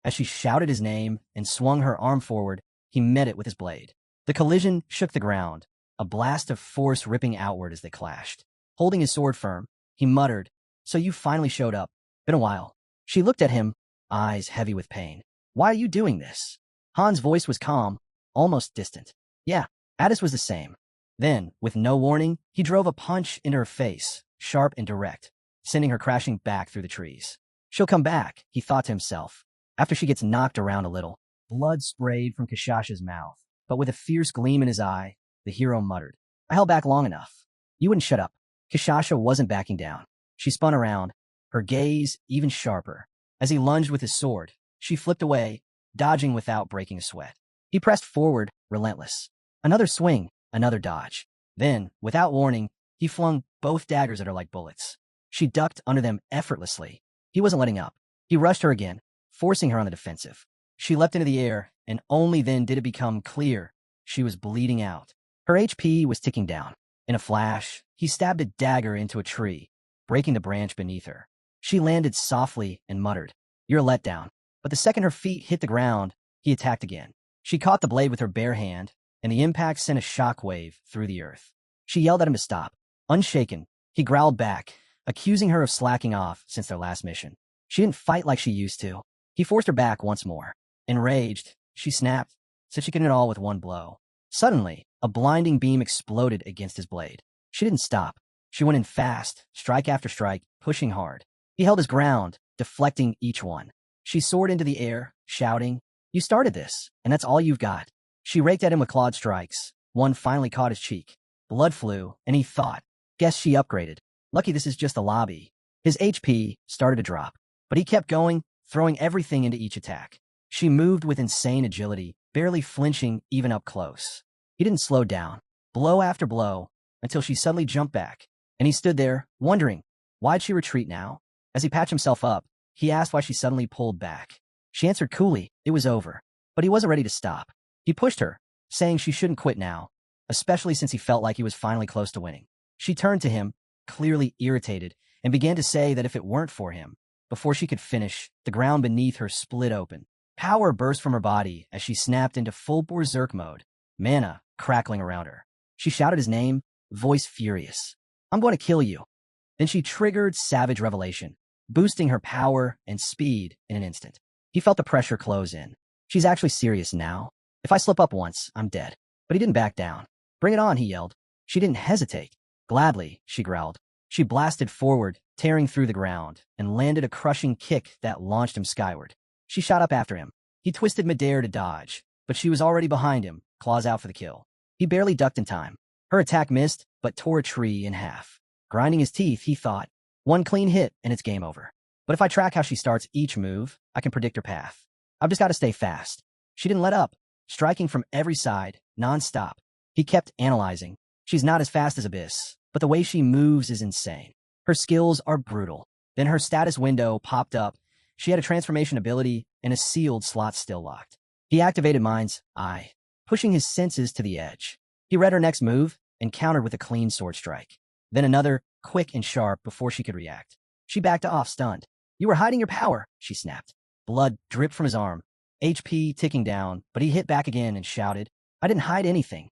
As she shouted his name and swung her arm forward, he met it with his blade. The collision shook the ground, a blast of force ripping outward as they clashed. Holding his sword firm, he muttered, "So you finally showed up. Been a while." She looked at him, eyes heavy with pain. "Why are you doing this?" Han's voice was calm, almost distant. "Yeah." Addis was the same. Then, with no warning, he drove a punch into her face, sharp and direct, sending her crashing back through the trees. She'll come back, he thought to himself, after she gets knocked around a little. Blood sprayed from Kashasha's mouth, but with a fierce gleam in his eye, the hero muttered, "I held back long enough. You wouldn't shut up." Kashasha wasn't backing down. She spun around, her gaze even sharper. As he lunged with his sword, she flipped away, dodging without breaking a sweat. He pressed forward, relentless. Another swing, another dodge. Then, without warning, he flung both daggers at her like bullets. She ducked under them effortlessly. He wasn't letting up. He rushed her again, forcing her on the defensive. She leapt into the air, and only then did it become clear she was bleeding out. Her HP was ticking down. In a flash, he stabbed a dagger into a tree, breaking the branch beneath her. She landed softly and muttered, "You're a letdown." But the second her feet hit the ground, he attacked again. She caught the blade with her bare hand, and the impact sent a shockwave through the earth. She yelled at him to stop. Unshaken, he growled back, accusing her of slacking off since their last mission. She didn't fight like she used to. He forced her back once more. Enraged, she snapped, said she could end it all with one blow. Suddenly, a blinding beam exploded against his blade. She didn't stop. She went in fast, strike after strike, pushing hard. He held his ground, deflecting each one. She soared into the air, shouting, "You started this, and that's all you've got." She raked at him with clawed strikes. One finally caught his cheek. Blood flew, and he thought, "Guess she upgraded. Lucky this is just a lobby." His HP started to drop, but he kept going, throwing everything into each attack. She moved with insane agility, barely flinching even up close. He didn't slow down, blow after blow, until she suddenly jumped back, and he stood there, wondering, why'd she retreat now? As he patched himself up, he asked why she suddenly pulled back. She answered coolly, it was over, but he wasn't ready to stop. He pushed her, saying she shouldn't quit now, especially since he felt like he was finally close to winning. She turned to him, clearly irritated, and began to say that if it weren't for him, before she could finish, the ground beneath her split open. Power burst from her body as she snapped into full berserk mode, mana crackling around her. She shouted his name, voice furious. "I'm going to kill you." Then she triggered Savage Revelation, boosting her power and speed in an instant. He felt the pressure close in. She's actually serious now. If I slip up once, I'm dead. But he didn't back down. "Bring it on," he yelled. She didn't hesitate. "Gladly," she growled. She blasted forward, tearing through the ground, and landed a crushing kick that launched him skyward. She shot up after him. He twisted midair to dodge, but she was already behind him, claws out for the kill. He barely ducked in time. Her attack missed, but tore a tree in half. Grinding his teeth, he thought, one clean hit and it's game over. But if I track how she starts each move, I can predict her path. I've just got to stay fast. She didn't let up, striking from every side, non-stop. He kept analyzing. She's not as fast as Abyss, but the way she moves is insane. Her skills are brutal. Then her status window popped up. She had a transformation ability and a sealed slot still locked. He activated Mind's Eye, pushing his senses to the edge. He read her next move and countered with a clean sword strike. Then another, quick and sharp, before she could react. She backed off, stunned. "You were hiding your power," she snapped. Blood dripped from his arm, HP ticking down, but he hit back again and shouted, "I didn't hide anything."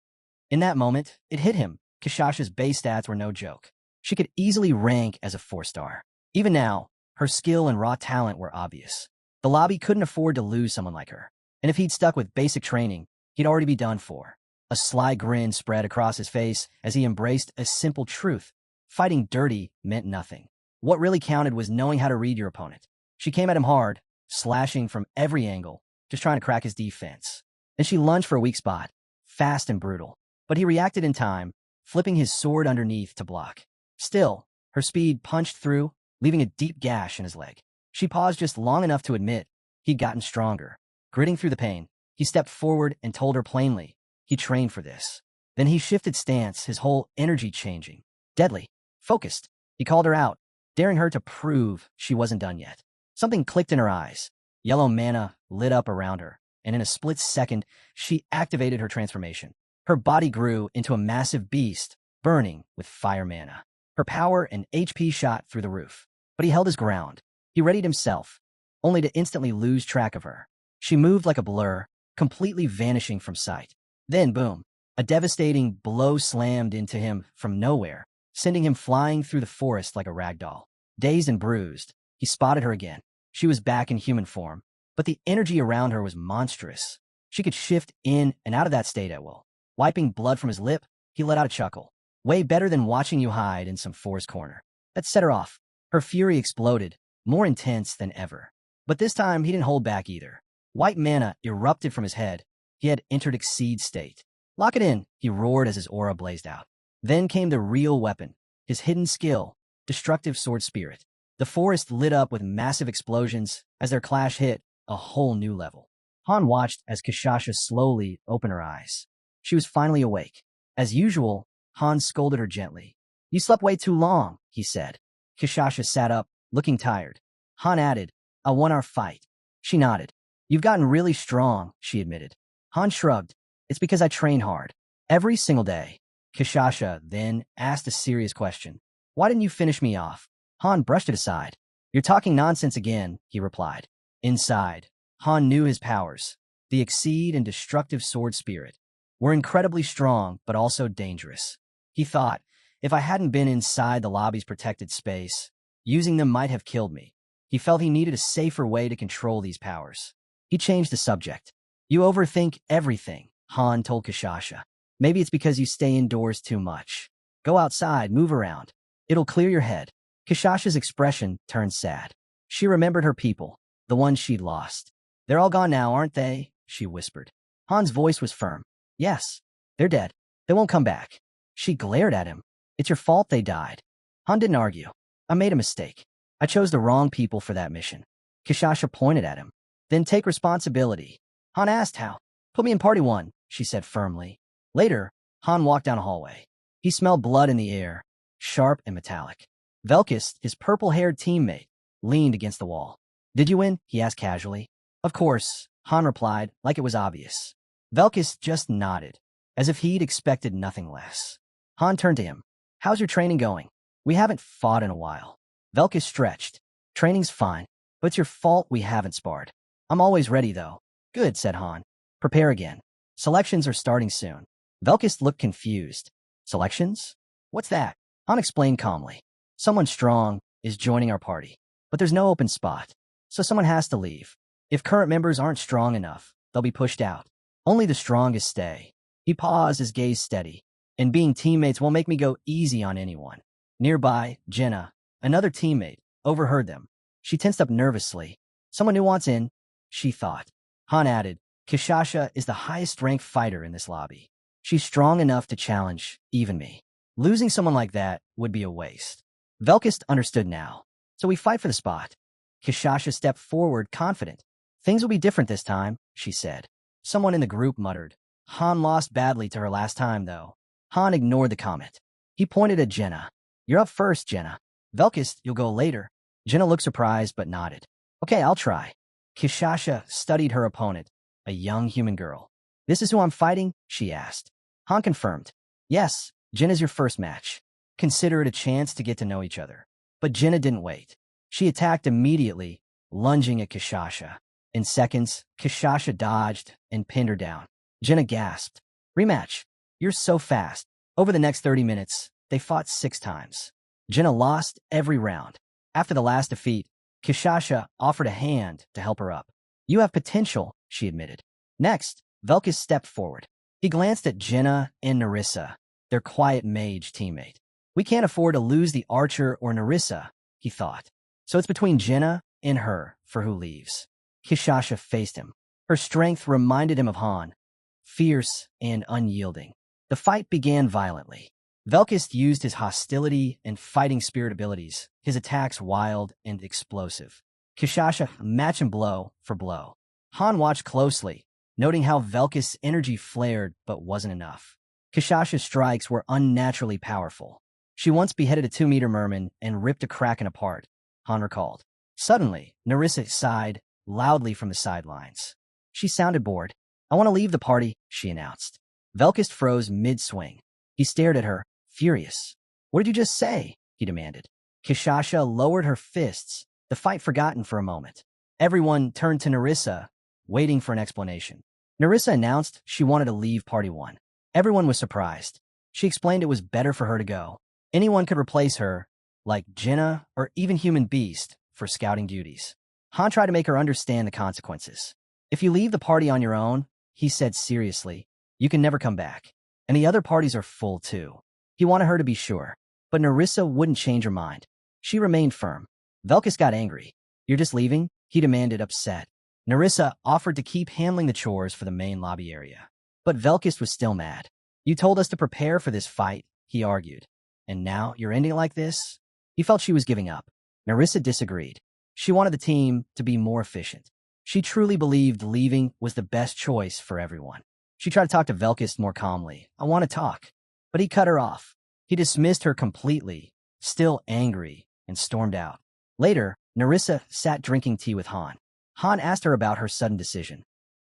In that moment, it hit him. Kashasha's base stats were no joke. She could easily rank as a 4-star. Even now, her skill and raw talent were obvious. The lobby couldn't afford to lose someone like her. And if he'd stuck with basic training, he'd already be done for. A sly grin spread across his face as he embraced a simple truth. Fighting dirty meant nothing. What really counted was knowing how to read your opponent. She came at him hard, slashing from every angle, just trying to crack his defense. Then she lunged for a weak spot, fast and brutal. But he reacted in time, flipping his sword underneath to block. Still, her speed punched through, leaving a deep gash in his leg. She paused just long enough to admit he'd gotten stronger. Gritting through the pain, he stepped forward and told her plainly he trained for this. Then he shifted stance, his whole energy changing. Deadly, focused. He called her out, daring her to prove she wasn't done yet. Something clicked in her eyes. Yellow mana lit up around her, and in a split second, she activated her transformation. Her body grew into a massive beast, burning with fire mana. Her power and HP shot through the roof. But he held his ground. He readied himself, only to instantly lose track of her. She moved like a blur, completely vanishing from sight. Then, boom, A devastating blow slammed into him from nowhere, sending him flying through the forest like a rag doll. Dazed and bruised, he spotted her again. She was back in human form, but the energy around her was monstrous. She could shift in and out of that state at will. Wiping blood from his lip, he let out a chuckle. Way better than watching you hide in some forest corner. That set her off. Her fury exploded, more intense than ever. But this time, he didn't hold back either. White mana erupted from his head. He had entered Exceed state. Lock it in, he roared as his aura blazed out. Then came the real weapon, his hidden skill, Destructive Sword Spirit. The forest lit up with massive explosions as their clash hit a whole new level. Han watched as Kishasha slowly opened her eyes. She was finally awake. As usual, Han scolded her gently. You slept way too long, he said. Kishasha sat up, looking tired. Han added, I won our fight. She nodded. You've gotten really strong, she admitted. Han shrugged. It's because I train hard. Every single day. Kishasha then asked a serious question. Why didn't you finish me off? Han brushed it aside. You're talking nonsense again, he replied. Inside, Han knew his powers. The Exceed and Destructive Sword Spirit were incredibly strong, but also dangerous. He thought, if I hadn't been inside the lobby's protected space, using them might have killed me. He felt he needed a safer way to control these powers. He changed the subject. You overthink everything, Han told Kishasha. Maybe it's because you stay indoors too much. Go outside, move around. It'll clear your head. Kishasha's expression turned sad. She remembered her people, the ones she'd lost. They're all gone now, aren't they? She whispered. Han's voice was firm. Yes, they're dead. They won't come back. She glared at him. It's your fault they died. Han didn't argue. I made a mistake. I chose the wrong people for that mission. Kishasha pointed at him. Then take responsibility. Han asked how. Put me in party one, she said firmly. Later, Han walked down a hallway. He smelled blood in the air, sharp and metallic. Velkis, his purple-haired teammate, leaned against the wall. Did you win? He asked casually. Of course, Han replied, like it was obvious. Velkis just nodded, as if he'd expected nothing less. Han turned to him. How's your training going? We haven't fought in a while. Velkis stretched. Training's fine, but it's your fault we haven't sparred. I'm always ready, though. Good, said Han. Prepare again. Selections are starting soon. Velkis looked confused. Selections? What's that? Han explained calmly. Someone strong is joining our party, but there's no open spot, so someone has to leave. If current members aren't strong enough, they'll be pushed out. Only the strongest stay. He paused, his gaze steady. And being teammates won't make me go easy on anyone. Nearby, Jenna, another teammate, overheard them. She tensed up nervously. Someone new wants in, she thought. Han added, Kishasha is the highest-ranked fighter in this lobby. She's strong enough to challenge even me. Losing someone like that would be a waste. Velkis understood now. So we fight for the spot. Kishasha stepped forward, confident. Things will be different this time, she said. Someone in the group muttered. Han lost badly to her last time, though. Han ignored the comment. He pointed at Jenna. You're up first, Jenna. Velkis, you'll go later. Jenna looked surprised but nodded. Okay, I'll try. Kishasha studied her opponent, a young human girl. This is who I'm fighting? She asked. Han confirmed. Yes, Jenna's your first match. Consider it a chance to get to know each other. But Jenna didn't wait. She attacked immediately, lunging at Kishasha. In seconds, Kishasha dodged and pinned her down. Jenna gasped. Rematch. You're so fast. Over the next 30 minutes, they fought 6 times. Jenna lost every round. After the last defeat, Kishasha offered a hand to help her up. You have potential, she admitted. Next, Velkis stepped forward. He glanced at Jenna and Narissa, their quiet mage teammate. We can't afford to lose the archer or Narissa, he thought. So it's between Jenna and her for who leaves. Kishasha faced him. Her strength reminded him of Han, fierce and unyielding. The fight began violently. Velkis used his hostility and fighting spirit abilities, his attacks wild and explosive. Kishasha matched him blow for blow. Han watched closely, noting how Velkis' energy flared but wasn't enough. Kishasha's strikes were unnaturally powerful. She once beheaded a 2-meter merman and ripped a kraken apart, Han recalled. Suddenly, Narissa sighed loudly from the sidelines. She sounded bored. I want to leave the party, she announced. Velkis froze mid-swing. He stared at her, furious. What did you just say? He demanded. Kishasha lowered her fists, the fight forgotten for a moment. Everyone turned to Narissa, waiting for an explanation. Narissa announced she wanted to leave Party 1. Everyone was surprised. She explained it was better for her to go. Anyone could replace her, like Jenna or even Human Beast, for scouting duties. Han tried to make her understand the consequences. If you leave the party on your own, he said seriously, you can never come back. And the other parties are full too. He wanted her to be sure. But Nerissa wouldn't change her mind. She remained firm. Velkus got angry. You're just leaving? He demanded, upset. Nerissa offered to keep handling the chores for the main lobby area. But Velkus was still mad. You told us to prepare for this fight, he argued. And now you're ending like this? He felt she was giving up. Nerissa disagreed. She wanted the team to be more efficient. She truly believed leaving was the best choice for everyone. She tried to talk to Velkus more calmly. I want to talk. But he cut her off. He dismissed her completely, still angry, and stormed out. Later, Nerissa sat drinking tea with Han. Han asked her about her sudden decision.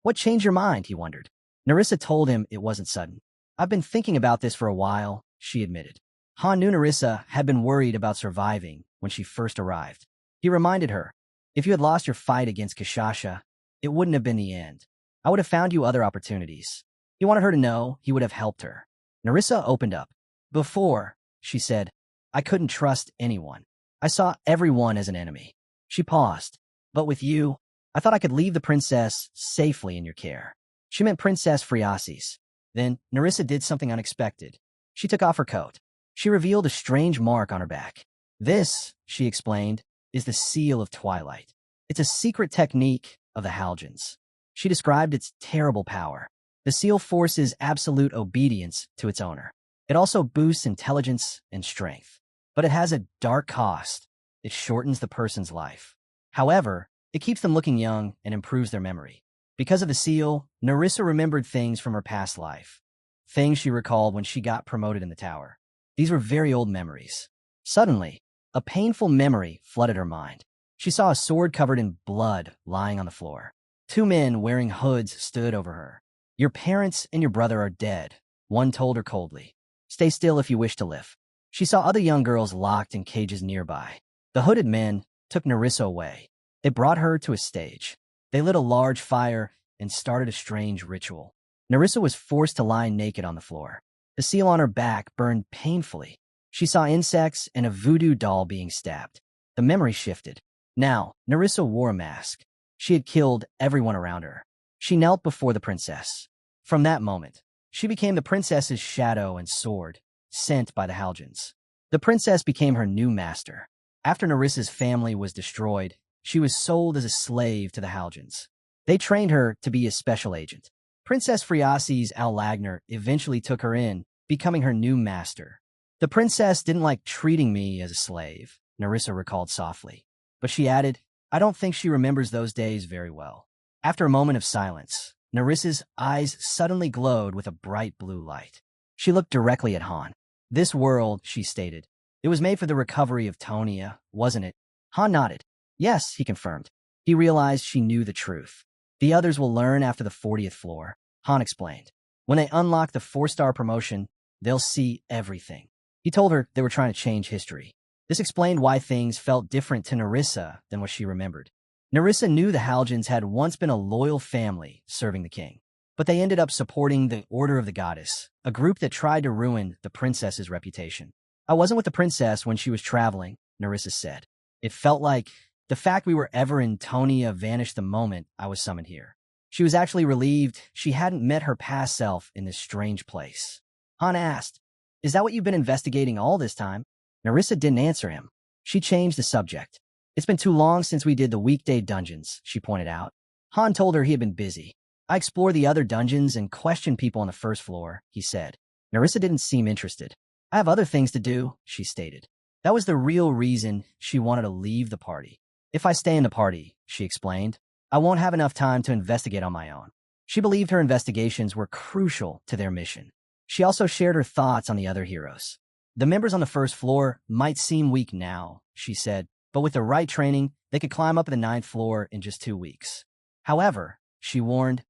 What changed your mind, he wondered. Nerissa told him it wasn't sudden. I've been thinking about this for a while, she admitted. Han knew Nerissa had been worried about surviving when she first arrived. He reminded her, if you had lost your fight against Kashasha, it wouldn't have been the end. I would have found you other opportunities. He wanted her to know he would have helped her. Nerissa opened up. Before, she said, I couldn't trust anyone. I saw everyone as an enemy. She paused. But with you, I thought I could leave the princess safely in your care. She meant Princess Friasis. Then Nerissa did something unexpected. She took off her coat. She revealed a strange mark on her back. This, she explained, is the Seal of Twilight. It's a secret technique of the Halgens. She described its terrible power. The seal forces absolute obedience to its owner. It also boosts intelligence and strength. But it has a dark cost. It shortens the person's life. However, it keeps them looking young and improves their memory. Because of the seal, Nerissa remembered things from her past life. Things she recalled when she got promoted in the tower. These were very old memories. Suddenly, a painful memory flooded her mind. She saw a sword covered in blood lying on the floor. Two men wearing hoods stood over her. Your parents and your brother are dead, one told her coldly. Stay still if you wish to live. She saw other young girls locked in cages nearby. The hooded men took Nerissa away. They brought her to a stage. They lit a large fire and started a strange ritual. Nerissa was forced to lie naked on the floor. The seal on her back burned painfully. She saw insects and a voodoo doll being stabbed. The memory shifted. Now, Nerissa wore a mask. She had killed everyone around her. She knelt before the princess. From that moment, she became the princess's shadow and sword, sent by the Halgens. The princess became her new master. After Nerissa's family was destroyed, she was sold as a slave to the Halgens. They trained her to be a special agent. Princess Friasis Al-Lagner eventually took her in, becoming her new master. The princess didn't like treating me as a slave, Nerissa recalled softly. But she added, I don't think she remembers those days very well. After a moment of silence, Nerissa's eyes suddenly glowed with a bright blue light. She looked directly at Han. This world, she stated. It was made for the recovery of Tonia, wasn't it? Han nodded. Yes, he confirmed. He realized she knew the truth. The others will learn after the 40th floor, Han explained. When they unlock the 4-star promotion, they'll see everything. He told her they were trying to change history. This explained why things felt different to Nerissa than what she remembered. Nerissa knew the Halgens had once been a loyal family serving the king, but they ended up supporting the Order of the Goddess, a group that tried to ruin the princess's reputation. I wasn't with the princess when she was traveling, Nerissa said. It felt like the fact we were ever in Tonia vanished the moment I was summoned here. She was actually relieved she hadn't met her past self in this strange place. Han asked, Is that what you've been investigating all this time? Nerissa didn't answer him. She changed the subject. It's been too long since we did the weekday dungeons, she pointed out. Han told her he had been busy. I explored the other dungeons and questioned people on the first floor, he said. Nerissa didn't seem interested. I have other things to do, she stated. That was the real reason she wanted to leave the party. If I stay in the party, she explained, I won't have enough time to investigate on my own. She believed her investigations were crucial to their mission. She also shared her thoughts on the other heroes. The members on the first floor might seem weak now, she said, but with the right training, they could climb up to the 9th floor in just 2 weeks. However, she warned,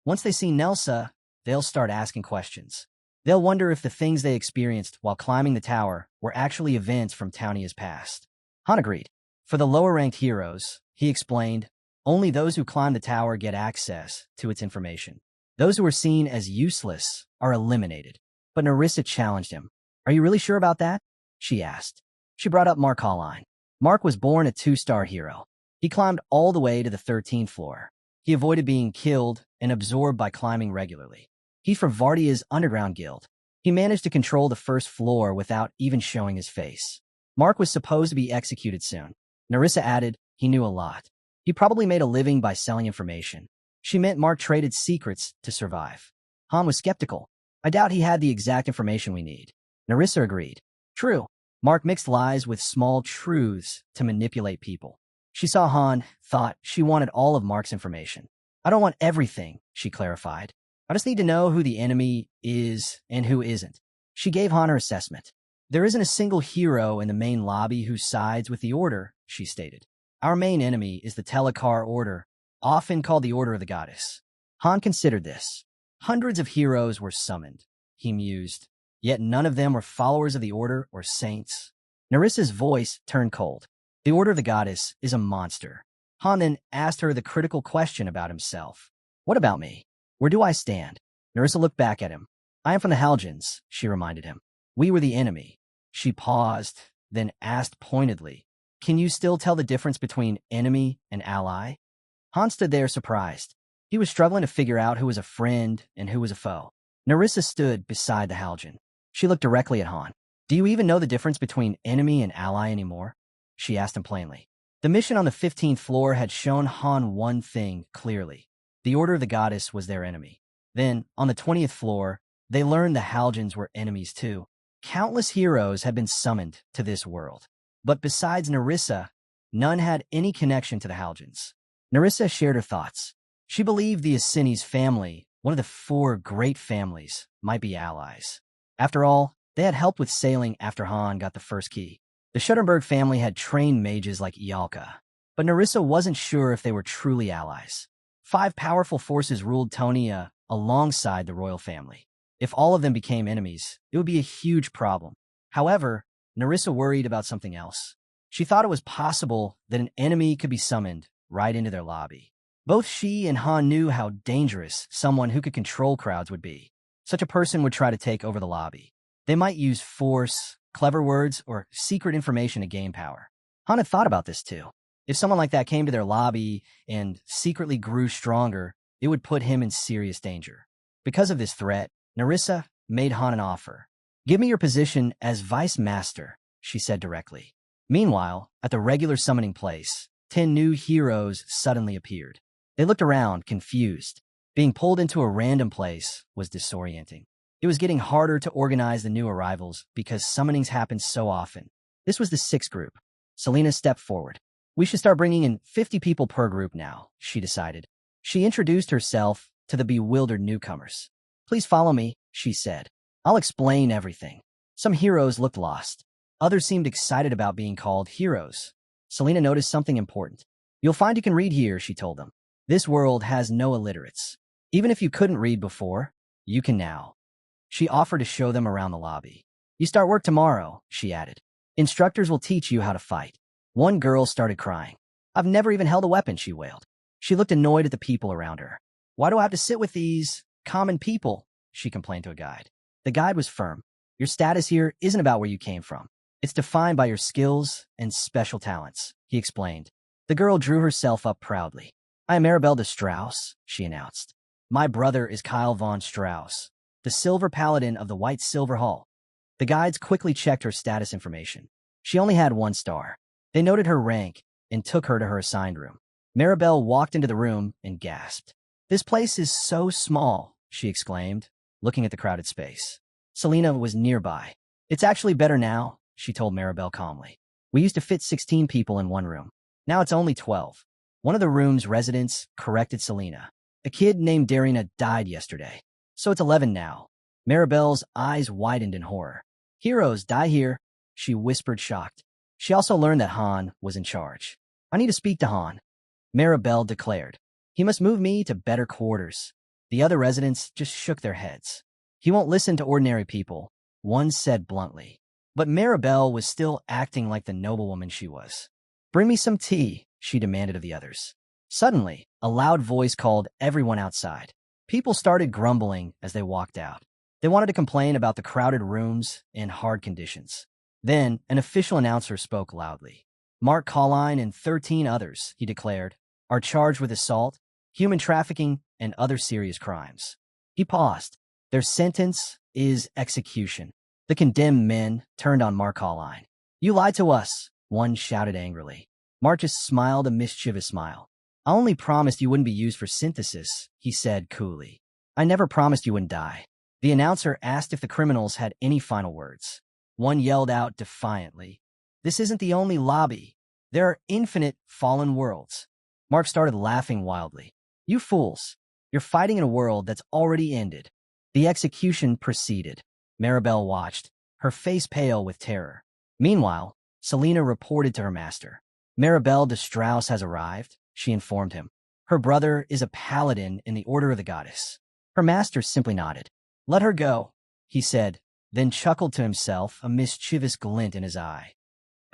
once they see Nelsa, they'll start asking questions. They'll wonder if the things they experienced while climbing the tower were actually events from Townia's past. Han agreed. For the lower-ranked heroes, he explained, only those who climb the tower get access to its information. Those who are seen as useless are eliminated. But Narissa challenged him. Are you really sure about that? She asked. She brought up Mark Holline. Mark was born a 2-star hero. He climbed all the way to the 13th floor. He avoided being killed and absorbed by climbing regularly. He's from Vardia's underground guild. He managed to control the first floor without even showing his face. Mark was supposed to be executed soon. Narissa added, he knew a lot. He probably made a living by selling information. She meant Mark traded secrets to survive. Han was skeptical. I doubt he had the exact information we need. Narissa agreed. True. Mark mixed lies with small truths to manipulate people. She saw Han, thought she wanted all of Mark's information. I don't want everything, she clarified. I just need to know who the enemy is and who isn't. She gave Han her assessment. There isn't a single hero in the main lobby who sides with the Order, she stated. Our main enemy is the Telekar Order, often called the Order of the Goddess. Han considered this. Hundreds of heroes were summoned, he mused, yet none of them were followers of the Order or saints. Narissa's voice turned cold. The Order of the Goddess is a monster. Han then asked her the critical question about himself. What about me? Where do I stand? Narissa looked back at him. I am from the Halgens, she reminded him. We were the enemy. She paused, then asked pointedly, can you still tell the difference between enemy and ally? Han stood there surprised. He was struggling to figure out who was a friend and who was a foe. Narissa stood beside the Halgen. She looked directly at Han. Do you even know the difference between enemy and ally anymore? She asked him plainly. The mission on the 15th floor had shown Han one thing clearly. The Order of the Goddess was their enemy. Then, on the 20th floor, they learned the Halgens were enemies too. Countless heroes had been summoned to this world. But besides Narissa, none had any connection to the Halgens. Narissa shared her thoughts. She believed the Asini's family, one of the 4 great families, might be allies. After all, they had helped with sailing after Han got the first key. The Schuttenberg family had trained mages like Ialka, but Narissa wasn't sure if they were truly allies. 5 powerful forces ruled Tonia alongside the royal family. If all of them became enemies, it would be a huge problem. However, Narissa worried about something else. She thought it was possible that an enemy could be summoned right into their lobby. Both she and Han knew how dangerous someone who could control crowds would be. Such a person would try to take over the lobby. They might use force, clever words, or secret information to gain power. Han had thought about this too. If someone like that came to their lobby and secretly grew stronger, it would put him in serious danger. Because of this threat, Narissa made Han an offer. Give me your position as Vice Master, she said directly. Meanwhile, at the regular summoning place, 10 new heroes suddenly appeared. They looked around, confused. Being pulled into a random place was disorienting. It was getting harder to organize the new arrivals because summonings happened so often. This was the 6th group. Selena stepped forward. We should start bringing in 50 people per group now, she decided. She introduced herself to the bewildered newcomers. Please follow me, she said. I'll explain everything. Some heroes looked lost. Others seemed excited about being called heroes. Selena noticed something important. You'll find you can read here, she told them. This world has no illiterates. Even if you couldn't read before, you can now. She offered to show them around the lobby. You start work tomorrow, she added. Instructors will teach you how to fight. One girl started crying. I've never even held a weapon, she wailed. She looked annoyed at the people around her. Why do I have to sit with these common people? She complained to a guide. The guide was firm. Your status here isn't about where you came from. It's defined by your skills and special talents, he explained. The girl drew herself up proudly. I am Arabelle de Strauss, she announced. My brother is Kyle von Strauss, the Silver Paladin of the White Silver Hall. The guides quickly checked her status information. She only had 1 star. They noted her rank and took her to her assigned room. Maribel walked into the room and gasped. This place is so small, she exclaimed, looking at the crowded space. Selena was nearby. It's actually better now, she told Maribel calmly. We used to fit 16 people in one room. Now it's only 12. One of the room's residents corrected Selena. A kid named Darina died yesterday, so it's 11 now. Maribel's eyes widened in horror. Heroes die here, she whispered, shocked. She also learned that Han was in charge. I need to speak to Han, Maribel declared. He must move me to better quarters. The other residents just shook their heads. He won't listen to ordinary people, one said bluntly. But Maribel was still acting like the noblewoman she was. Bring me some tea, she demanded of the others. Suddenly, a loud voice called everyone outside. People started grumbling as they walked out. They wanted to complain about the crowded rooms and hard conditions. Then, an official announcer spoke loudly. Mark Colline and 13 others, he declared, are charged with assault, human trafficking, and other serious crimes. He paused. Their sentence is execution. The condemned men turned on Mark Colline. You lied to us, one shouted angrily. Mark just smiled a mischievous smile. I only promised you wouldn't be used for synthesis, he said coolly. I never promised you wouldn't die. The announcer asked if the criminals had any final words. One yelled out defiantly, this isn't the only lobby. There are infinite fallen worlds. Mark started laughing wildly. You fools. You're fighting in a world that's already ended. The execution proceeded. Maribel watched, her face pale with terror. Meanwhile, Selena reported to her master. Maribel de Strauss has arrived, she informed him. Her brother is a paladin in the Order of the Goddess. Her master simply nodded. Let her go, he said, then chuckled to himself, a mischievous glint in his eye.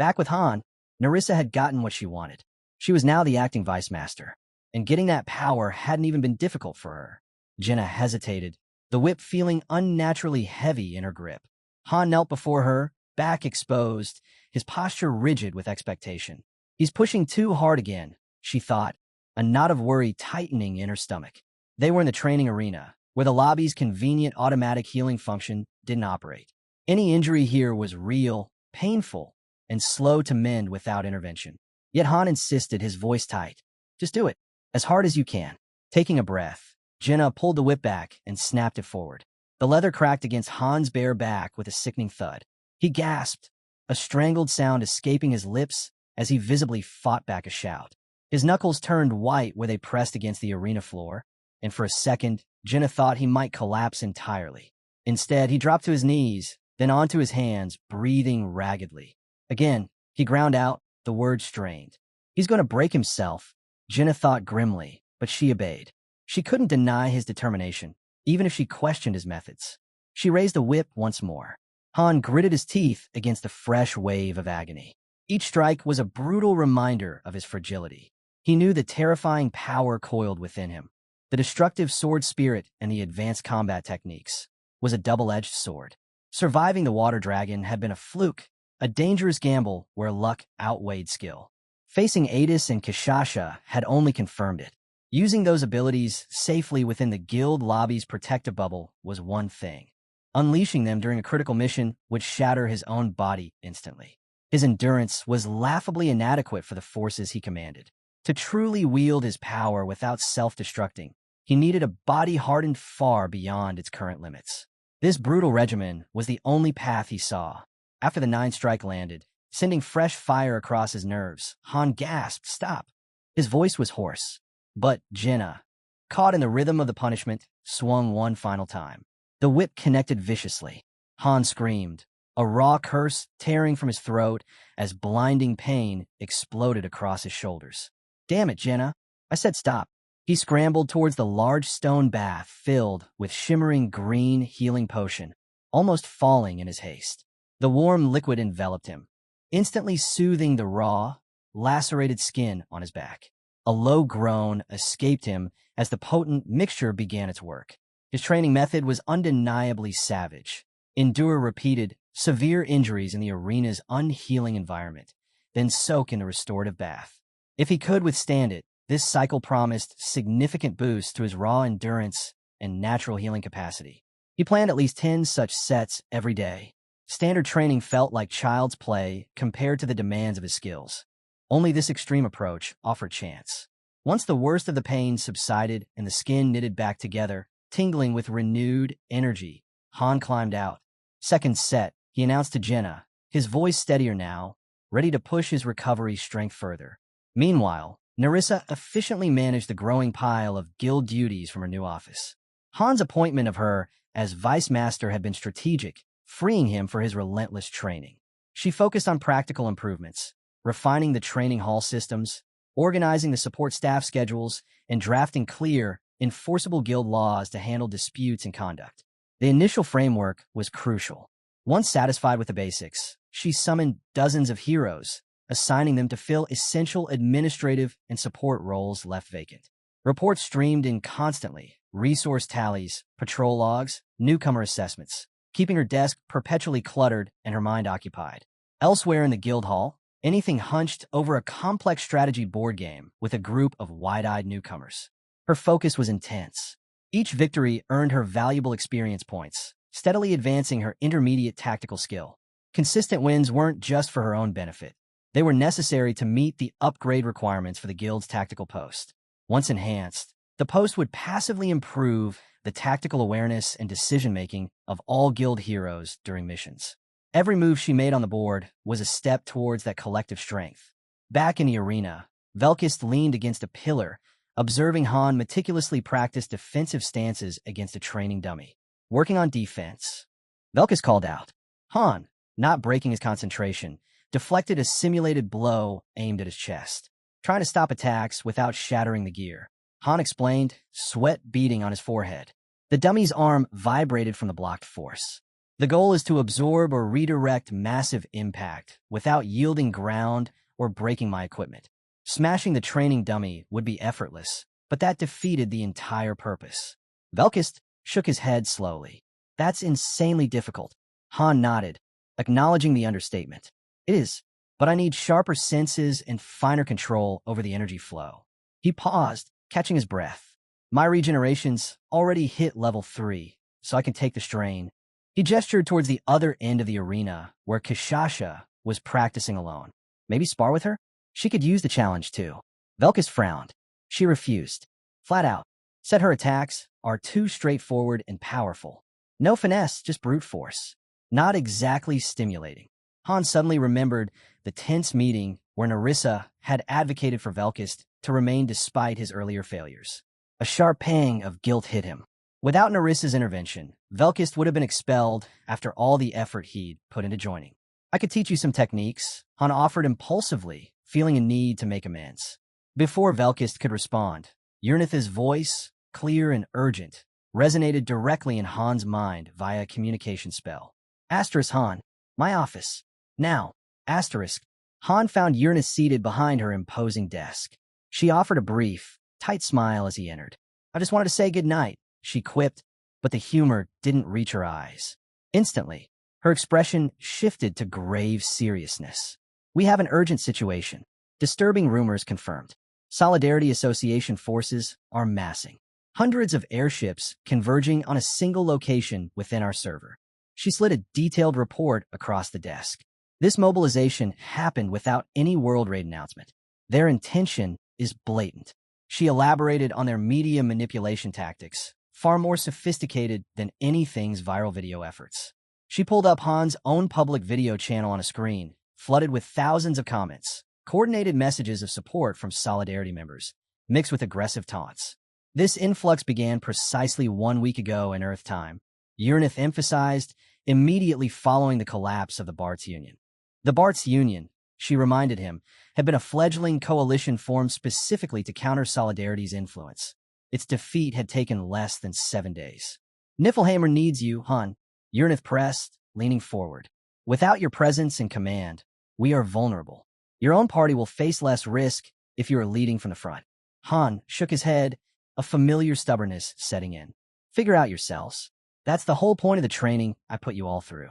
Back with Han, Nerissa had gotten what she wanted. She was now the acting vice master, and getting that power hadn't even been difficult for her. Jenna hesitated, the whip feeling unnaturally heavy in her grip. Han knelt before her, back exposed, his posture rigid with expectation. He's pushing too hard again, she thought, a knot of worry tightening in her stomach. They were in the training arena, where the lobby's convenient automatic healing function didn't operate. Any injury here was real, painful, and slow to mend without intervention. Yet Han insisted, his voice tight. Just do it, as hard as you can. Taking a breath, Jenna pulled the whip back and snapped it forward. The leather cracked against Han's bare back with a sickening thud. He gasped, a strangled sound escaping his lips as he visibly fought back a shout. His knuckles turned white where they pressed against the arena floor, and for a second, Jenna thought he might collapse entirely. Instead, he dropped to his knees, then onto his hands, breathing raggedly. Again, he ground out, the words strained. He's going to break himself, Jenna thought grimly, but she obeyed. She couldn't deny his determination, even if she questioned his methods. She raised the whip once more. Han gritted his teeth against a fresh wave of agony. Each strike was a brutal reminder of his fragility. He knew the terrifying power coiled within him. The destructive sword spirit and the advanced combat techniques was a double-edged sword. Surviving the water dragon had been a fluke, a dangerous gamble where luck outweighed skill. Facing Adis and Kishasha had only confirmed it. Using those abilities safely within the guild lobby's protective bubble was one thing. Unleashing them during a critical mission would shatter his own body instantly. His endurance was laughably inadequate for the forces he commanded. To truly wield his power without self-destructing, he needed a body hardened far beyond its current limits. This brutal regimen was the only path he saw. After the 9th strike landed, sending fresh fire across his nerves, Han gasped, stop. His voice was hoarse. But Jenna, caught in the rhythm of the punishment, swung one final time. The whip connected viciously. Han screamed, a raw curse tearing from his throat as blinding pain exploded across his shoulders. Damn it, Jenna. I said stop. He scrambled towards the large stone bath filled with shimmering green healing potion, almost falling in his haste. The warm liquid enveloped him, instantly soothing the raw, lacerated skin on his back. A low groan escaped him as the potent mixture began its work. His training method was undeniably savage. Endure repeated, severe injuries in the arena's unhealing environment, then soak in the restorative bath. If he could withstand it, this cycle promised significant boosts to his raw endurance and natural healing capacity. He planned at least 10 such sets every day. Standard training felt like child's play compared to the demands of his skills. Only this extreme approach offered chance. Once the worst of the pain subsided and the skin knitted back together, tingling with renewed energy, Han climbed out. Second set, he announced to Jenna, his voice steadier now, ready to push his recovery strength further. Meanwhile, Nerissa efficiently managed the growing pile of guild duties from her new office. Han's appointment of her as vice master had been strategic, freeing him for his relentless training. She focused on practical improvements, refining the training hall systems, organizing the support staff schedules, and drafting clear, enforceable guild laws to handle disputes and conduct. The initial framework was crucial. Once satisfied with the basics, she summoned dozens of heroes, assigning them to fill essential administrative and support roles left vacant. Reports streamed in constantly, resource tallies, patrol logs, newcomer assessments, keeping her desk perpetually cluttered and her mind occupied. Elsewhere in the guild hall, anything hunched over a complex strategy board game with a group of wide-eyed newcomers. Her focus was intense. Each victory earned her valuable experience points, steadily advancing her intermediate tactical skill. Consistent wins weren't just for her own benefit. They were necessary to meet the upgrade requirements for the guild's tactical post. Once enhanced, the post would passively improve the tactical awareness and decision-making of all guild heroes during missions. Every move she made on the board was a step towards that collective strength. Back in the arena, Velkist leaned against a pillar, observing Han meticulously practice defensive stances against a training dummy. Working on defense, Velkist called out. Han, not breaking his concentration, deflected a simulated blow aimed at his chest, trying to stop attacks without shattering the gear. Han explained, sweat beading on his forehead. The dummy's arm vibrated from the blocked force. The goal is to absorb or redirect massive impact without yielding ground or breaking my equipment. Smashing the training dummy would be effortless, but that defeated the entire purpose. Velkist shook his head slowly. That's insanely difficult. Han nodded, acknowledging the understatement. It is, but I need sharper senses and finer control over the energy flow. He paused, catching his breath. My regeneration's already hit level 3, so I can take the strain. He gestured towards the other end of the arena, where Kishasha was practicing alone. Maybe spar with her? She could use the challenge too. Velkist frowned. She refused. Flat out. Said her attacks are too straightforward and powerful. No finesse, just brute force. Not exactly stimulating. Han suddenly remembered the tense meeting where Narissa had advocated for Velkist to remain despite his earlier failures. A sharp pang of guilt hit him. Without Narissa's intervention, Velkist would have been expelled after all the effort he'd put into joining. I could teach you some techniques, Han offered impulsively, feeling a need to make amends. Before Velkist could respond, Urnith's voice, clear and urgent, resonated directly in Han's mind via a communication spell. Asterisk Han, my office. Now, asterisk. Han found Urnith seated behind her imposing desk. She offered a brief, tight smile as he entered. I just wanted to say goodnight, she quipped, but the humor didn't reach her eyes. Instantly, her expression shifted to grave seriousness. We have an urgent situation. Disturbing rumors confirmed. Solidarity Association forces are massing. Hundreds of airships converging on a single location within our server. She slid a detailed report across the desk. This mobilization happened without any World Raid announcement. Their intention is blatant. She elaborated on their media manipulation tactics, far more sophisticated than anything's viral video efforts. She pulled up Han's own public video channel on a screen, flooded with thousands of comments, coordinated messages of support from Solidarity members, mixed with aggressive taunts. This influx began precisely 1 week ago in Earth time, Urnith emphasized, immediately following the collapse of the Barts Union. The Barts Union, she reminded him, had been a fledgling coalition formed specifically to counter Solidarity's influence. Its defeat had taken less than 7 days. Niflheimer needs you, Han, Urnith pressed, leaning forward. Without your presence and command, we are vulnerable. Your own party will face less risk if you are leading from the front. Han shook his head, a familiar stubbornness setting in. Figure out yourselves. That's the whole point of the training I put you all through.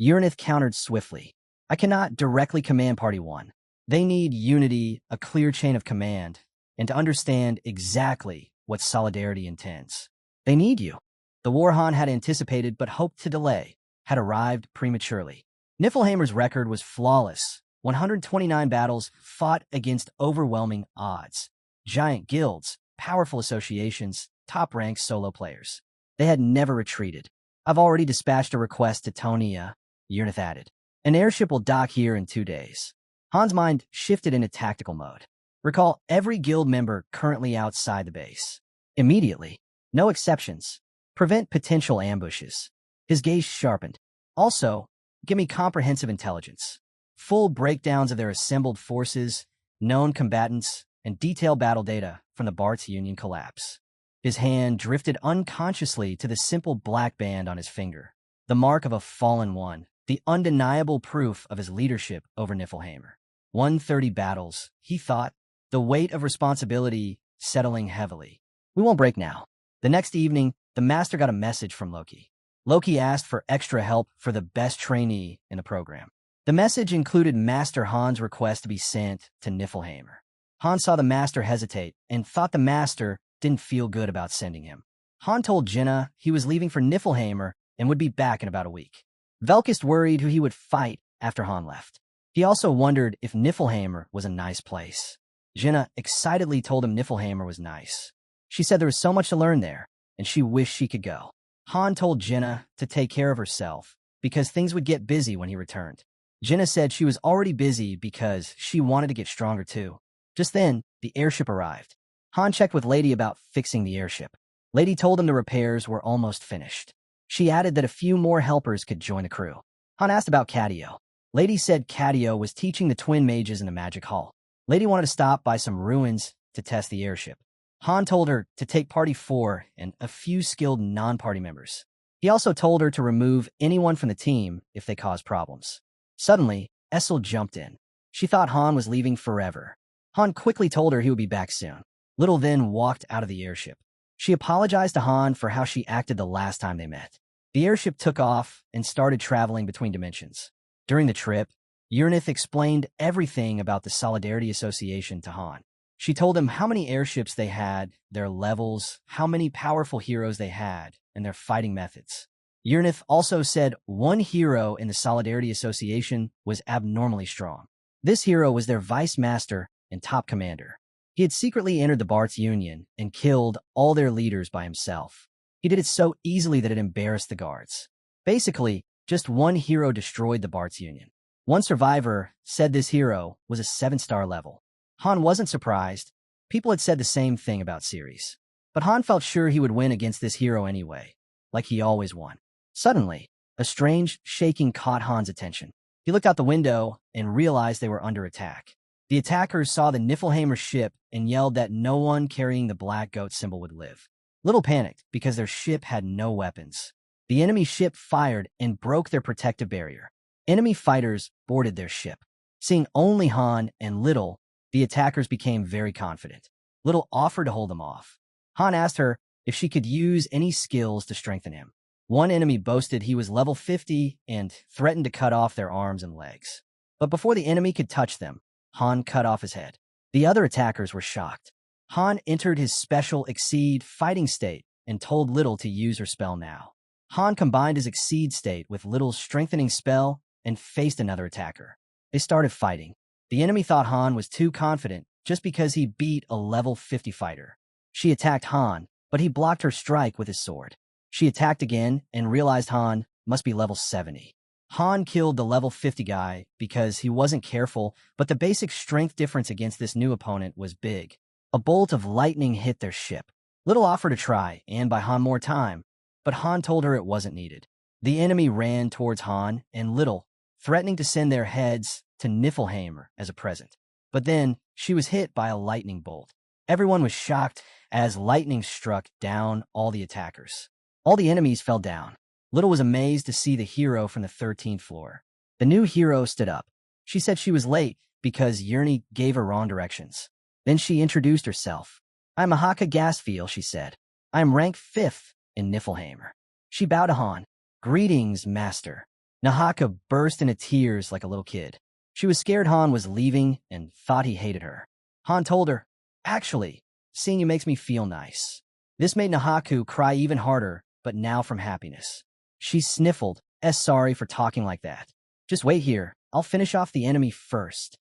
Urnith countered swiftly. I cannot directly command Party 1. They need unity, a clear chain of command, and to understand exactly what Solidarity intends. They need you. The war Han had anticipated but hoped to delay had arrived prematurely. Niflheimer's record was flawless. 129 battles fought against overwhelming odds. Giant guilds, powerful associations, top-ranked solo players. They had never retreated. I've already dispatched a request to Tonia, Urnith added. An airship will dock here in 2 days. Han's mind shifted into tactical mode. Recall every guild member currently outside the base. Immediately. No exceptions. Prevent potential ambushes. His gaze sharpened. Also, give me comprehensive intelligence. Full breakdowns of their assembled forces, known combatants, and detailed battle data from the Barts Union collapse. His hand drifted unconsciously to the simple black band on his finger, the mark of a fallen one, the undeniable proof of his leadership over Niflheimer. 130 battles, he thought, the weight of responsibility settling heavily. We won't break now. The next evening, the master got a message from Loki. Loki asked for extra help for the best trainee in the program. The message included Master Han's request to be sent to Niflheimer. Han saw the master hesitate and thought the master didn't feel good about sending him. Han told Jenna he was leaving for Niflheimer and would be back in about a week. Velkist worried who he would fight after Han left. He also wondered if Niflheimer was a nice place. Jenna excitedly told him Niflheimer was nice. She said there was so much to learn there, and she wished she could go. Han told Jenna to take care of herself because things would get busy when he returned. Jenna said she was already busy because she wanted to get stronger too. Just then, the airship arrived. Han checked with Lady about fixing the airship. Lady told him the repairs were almost finished. She added that a few more helpers could join the crew. Han asked about Cadio. Lady said Cadio was teaching the twin mages in the magic hall. Lady wanted to stop by some ruins to test the airship. Han told her to take Party 4 and a few skilled non-party members. He also told her to remove anyone from the team if they caused problems. Suddenly, Essel jumped in. She thought Han was leaving forever. Han quickly told her he would be back soon. Little then walked out of the airship. She apologized to Han for how she acted the last time they met. The airship took off and started traveling between dimensions. During the trip, Urnith explained everything about the Solidarity Association to Han. She told him how many airships they had, their levels, how many powerful heroes they had, and their fighting methods. Urnith also said one hero in the Solidarity Association was abnormally strong. This hero was their vice master and top commander. He had secretly entered the Bart's Union and killed all their leaders by himself. He did it so easily that it embarrassed the guards. Basically, just one hero destroyed the Bart's Union. One survivor said this hero was a 7-star level. Han wasn't surprised. People had said the same thing about Ceres. But Han felt sure he would win against this hero anyway, like he always won. Suddenly, a strange shaking caught Han's attention. He looked out the window and realized they were under attack. The attackers saw the Niflheimer ship and yelled that no one carrying the black goat symbol would live. Little panicked because their ship had no weapons. The enemy ship fired and broke their protective barrier. Enemy fighters boarded their ship. Seeing only Han and Little, the attackers became very confident. Little offered to hold them off. Han asked her if she could use any skills to strengthen him. One enemy boasted he was level 50 and threatened to cut off their arms and legs. But before the enemy could touch them, Han cut off his head. The other attackers were shocked. Han entered his special Exceed fighting state and told Little to use her spell now. Han combined his Exceed state with Little's strengthening spell and faced another attacker. They started fighting. The enemy thought Han was too confident just because he beat a level 50 fighter. She attacked Han, but he blocked her strike with his sword. She attacked again and realized Han must be level 70. Han killed the level 50 guy because he wasn't careful, but the basic strength difference against this new opponent was big. A bolt of lightning hit their ship. Little offered to try and buy Han more time, but Han told her it wasn't needed. The enemy ran towards Han and Little, threatening to send their heads to Niflheimer as a present. But then she was hit by a lightning bolt. Everyone was shocked as lightning struck down all the attackers. All the enemies fell down. Little was amazed to see the hero from the 13th floor. The new hero stood up. She said she was late because Yurni gave her wrong directions. Then she introduced herself. I'm Ahaka Gasfiel, she said. I'm rank 5th in Niflheimer. She bowed to Han. Greetings, master. Nahaka burst into tears like a little kid. She was scared Han was leaving and thought he hated her. Han told her, actually, seeing you makes me feel nice. This made Nahaku cry even harder, but now from happiness. She sniffled, sorry for talking like that. Just wait here, I'll finish off the enemy first.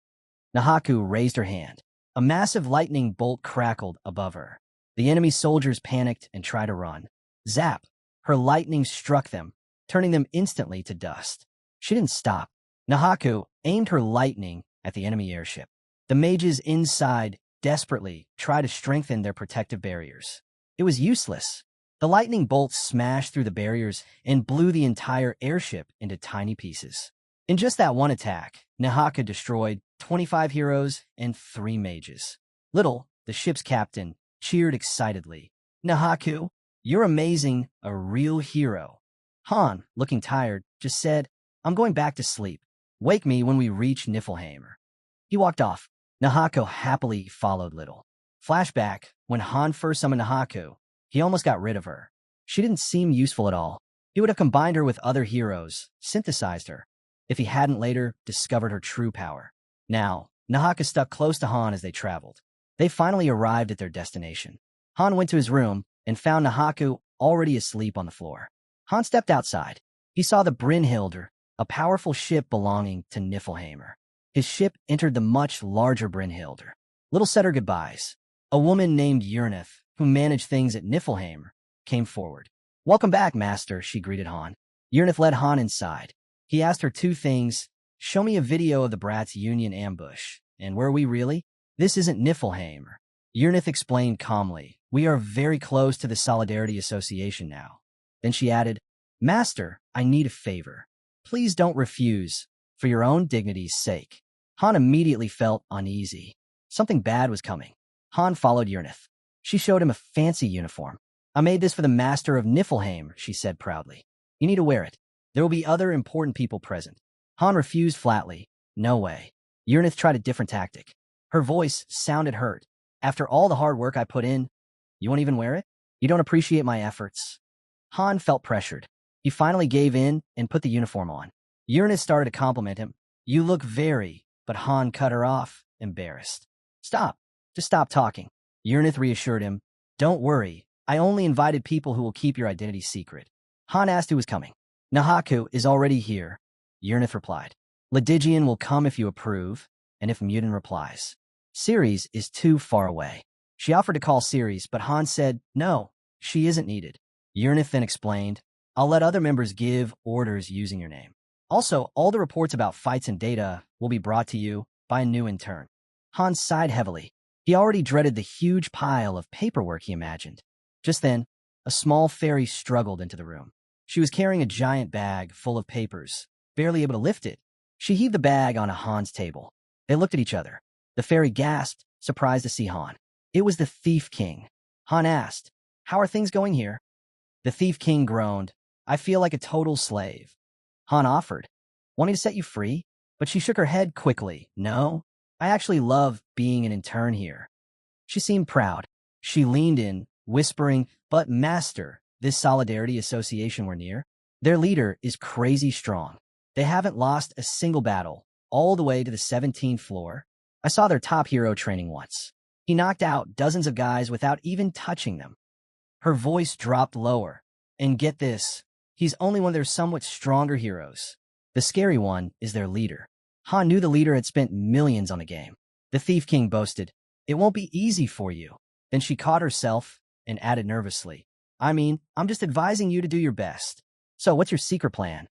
Nahaku raised her hand. A massive lightning bolt crackled above her. The enemy soldiers panicked and tried to run. Zap! Her lightning struck them, turning them instantly to dust. She didn't stop. Nahaku aimed her lightning at the enemy airship. The mages inside desperately tried to strengthen their protective barriers. It was useless. The lightning bolt smashed through the barriers and blew the entire airship into tiny pieces. In just that one attack, Nahaka destroyed 25 heroes and 3 mages. Little, the ship's captain, cheered excitedly. Nahaku, you're amazing, a real hero. Han, looking tired, just said, I'm going back to sleep. Wake me when we reach Niflheimer. He walked off. Nahako happily followed Little. Flashback, when Han first summoned Nahaku, He almost got rid of her. She didn't seem useful at all. He would have combined her with other heroes, synthesized her, if he hadn't later discovered her true power. Now, Nahaka stuck close to Han as they traveled. They finally arrived at their destination. Han went to his room and found Nahaku already asleep on the floor. Han stepped outside. He saw the Brynhilder, a powerful ship belonging to Niflheimer. His ship entered the much larger Brynhilder. Little said her goodbyes. A woman named Yurnith, who managed things at Niflheim, came forward. "Welcome back, Master," she greeted Han. Yurnith led Han inside. He asked her two things. "Show me a video of the Brat's Union ambush. And were we really? This isn't Niflheim." Yurnith explained calmly. "We are very close to the Solidarity Association now." Then she added, "Master, I need a favor. Please don't refuse, for your own dignity's sake." Han immediately felt uneasy. Something bad was coming. Han followed Yurnith. She showed him a fancy uniform. "I made this for the Master of Niflheim," she said proudly. "You need to wear it. There will be other important people present." Han refused flatly. "No way." Yurnith tried a different tactic. Her voice sounded hurt. "After all the hard work I put in, you won't even wear it? You don't appreciate my efforts?" Han felt pressured. He finally gave in and put the uniform on. Yurnith started to compliment him. "You look very," but Han cut her off, embarrassed. "Stop. Just stop talking." Yurnith reassured him. "Don't worry. I only invited people who will keep your identity secret." Han asked who was coming. "Nahaku is already here," Yurnith replied. "Ledigian will come if you approve, and if Mutin replies. Ceres is too far away." She offered to call Ceres, but Han said, "No, she isn't needed." Yurnith then explained, "I'll let other members give orders using your name. Also, all the reports about fights and data will be brought to you by a new intern." Han sighed heavily. He already dreaded the huge pile of paperwork he imagined. Just then, a small fairy struggled into the room. She was carrying a giant bag full of papers, barely able to lift it. She heaved the bag onto Han's table. They looked at each other. The fairy gasped, surprised to see Han. It was the Thief King. Han asked, "How are things going here?" The Thief King groaned. "I feel like a total slave." Han offered, "Wanting to set you free?" But she shook her head quickly. "No, I actually love being an intern here." She seemed proud. She leaned in, whispering, "But Master, this Solidarity Association we're near, their leader is crazy strong. They haven't lost a single battle, all the way to the 17th floor. I saw their top hero training once. He knocked out dozens of guys without even touching them." Her voice dropped lower. "And get this, he's only one of their somewhat stronger heroes. The scary one is their leader." Han knew the leader had spent millions on the game. The Thief King boasted, "It won't be easy for you." Then she caught herself and added nervously, "I mean, I'm just advising you to do your best. So what's your secret plan?"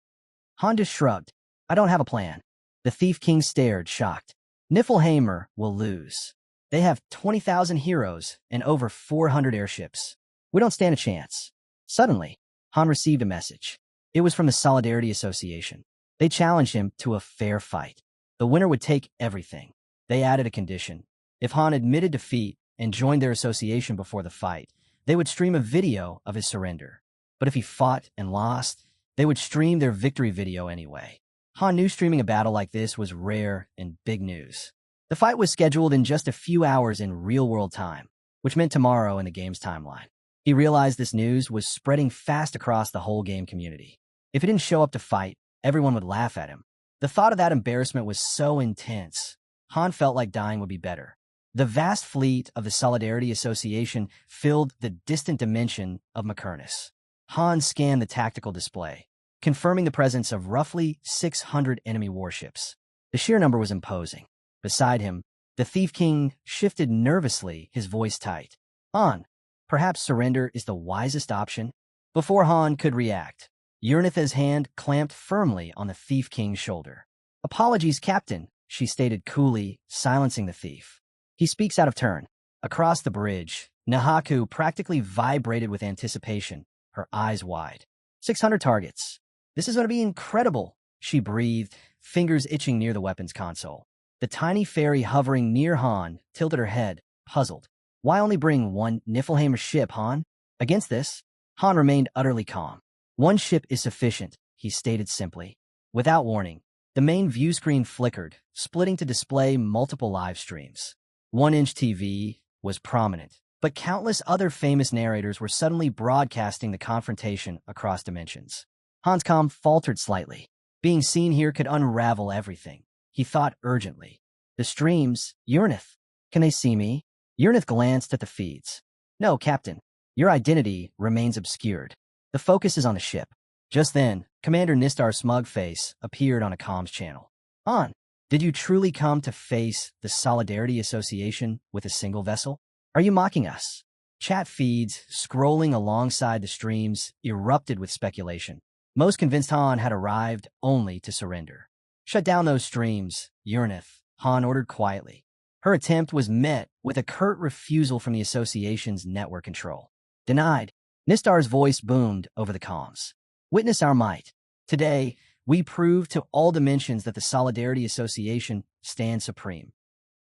Han just shrugged. "I don't have a plan." The Thief King stared, shocked. "Niflheimer will lose. They have 20,000 heroes and over 400 airships. We don't stand a chance." Suddenly, Han received a message. It was from the Solidarity Association. They challenged him to a fair fight. The winner would take everything. They added a condition. If Han admitted defeat and joined their association before the fight, they would stream a video of his surrender. But if he fought and lost, they would stream their victory video anyway. Han knew streaming a battle like this was rare and big news. The fight was scheduled in just a few hours in real-world time, which meant tomorrow in the game's timeline. He realized this news was spreading fast across the whole game community. If he didn't show up to fight, everyone would laugh at him. The thought of that embarrassment was so intense, Han felt like dying would be better. The vast fleet of the Solidarity Association filled the distant dimension of Macernus. Han scanned the tactical display, confirming the presence of roughly 600 enemy warships. The sheer number was imposing. Beside him, the Thief King shifted nervously, his voice tight. "Han, perhaps surrender is the wisest option?" Before Han could react, Yurnith's hand clamped firmly on the Thief King's shoulder. "Apologies, Captain," she stated coolly, silencing the thief. "He speaks out of turn." Across the bridge, Nahaku practically vibrated with anticipation, her eyes wide. 600 targets. "This is going to be incredible," she breathed, fingers itching near the weapons console. The tiny fairy hovering near Han tilted her head, puzzled. "Why only bring one Niflheimer ship, Han?" Against this, Han remained utterly calm. "One ship is sufficient," he stated simply. Without warning, the main view screen flickered, splitting to display multiple live streams. 1-inch TV was prominent, But countless other famous narrators were suddenly broadcasting the confrontation across dimensions. Hanscom faltered slightly. Being seen here could unravel everything. He thought urgently. The streams, Urnith. Can they see me? Urnith glanced at the feeds. No, Captain. Your identity remains obscured. The focus is on the ship. Just then, Commander Nistar's smug face appeared on a comms channel. Han, did you truly come to face the Solidarity Association with a single vessel? Are you mocking us? Chat feeds, scrolling alongside the streams, erupted with speculation. Most convinced Han had arrived only to surrender. Shut down those streams, Urnith, Han ordered quietly. Her attempt was met with a curt refusal from the association's network control. Denied. Nistar's voice boomed over the comms. Witness our might. Today, we prove to all dimensions that the Solidarity Association stands supreme.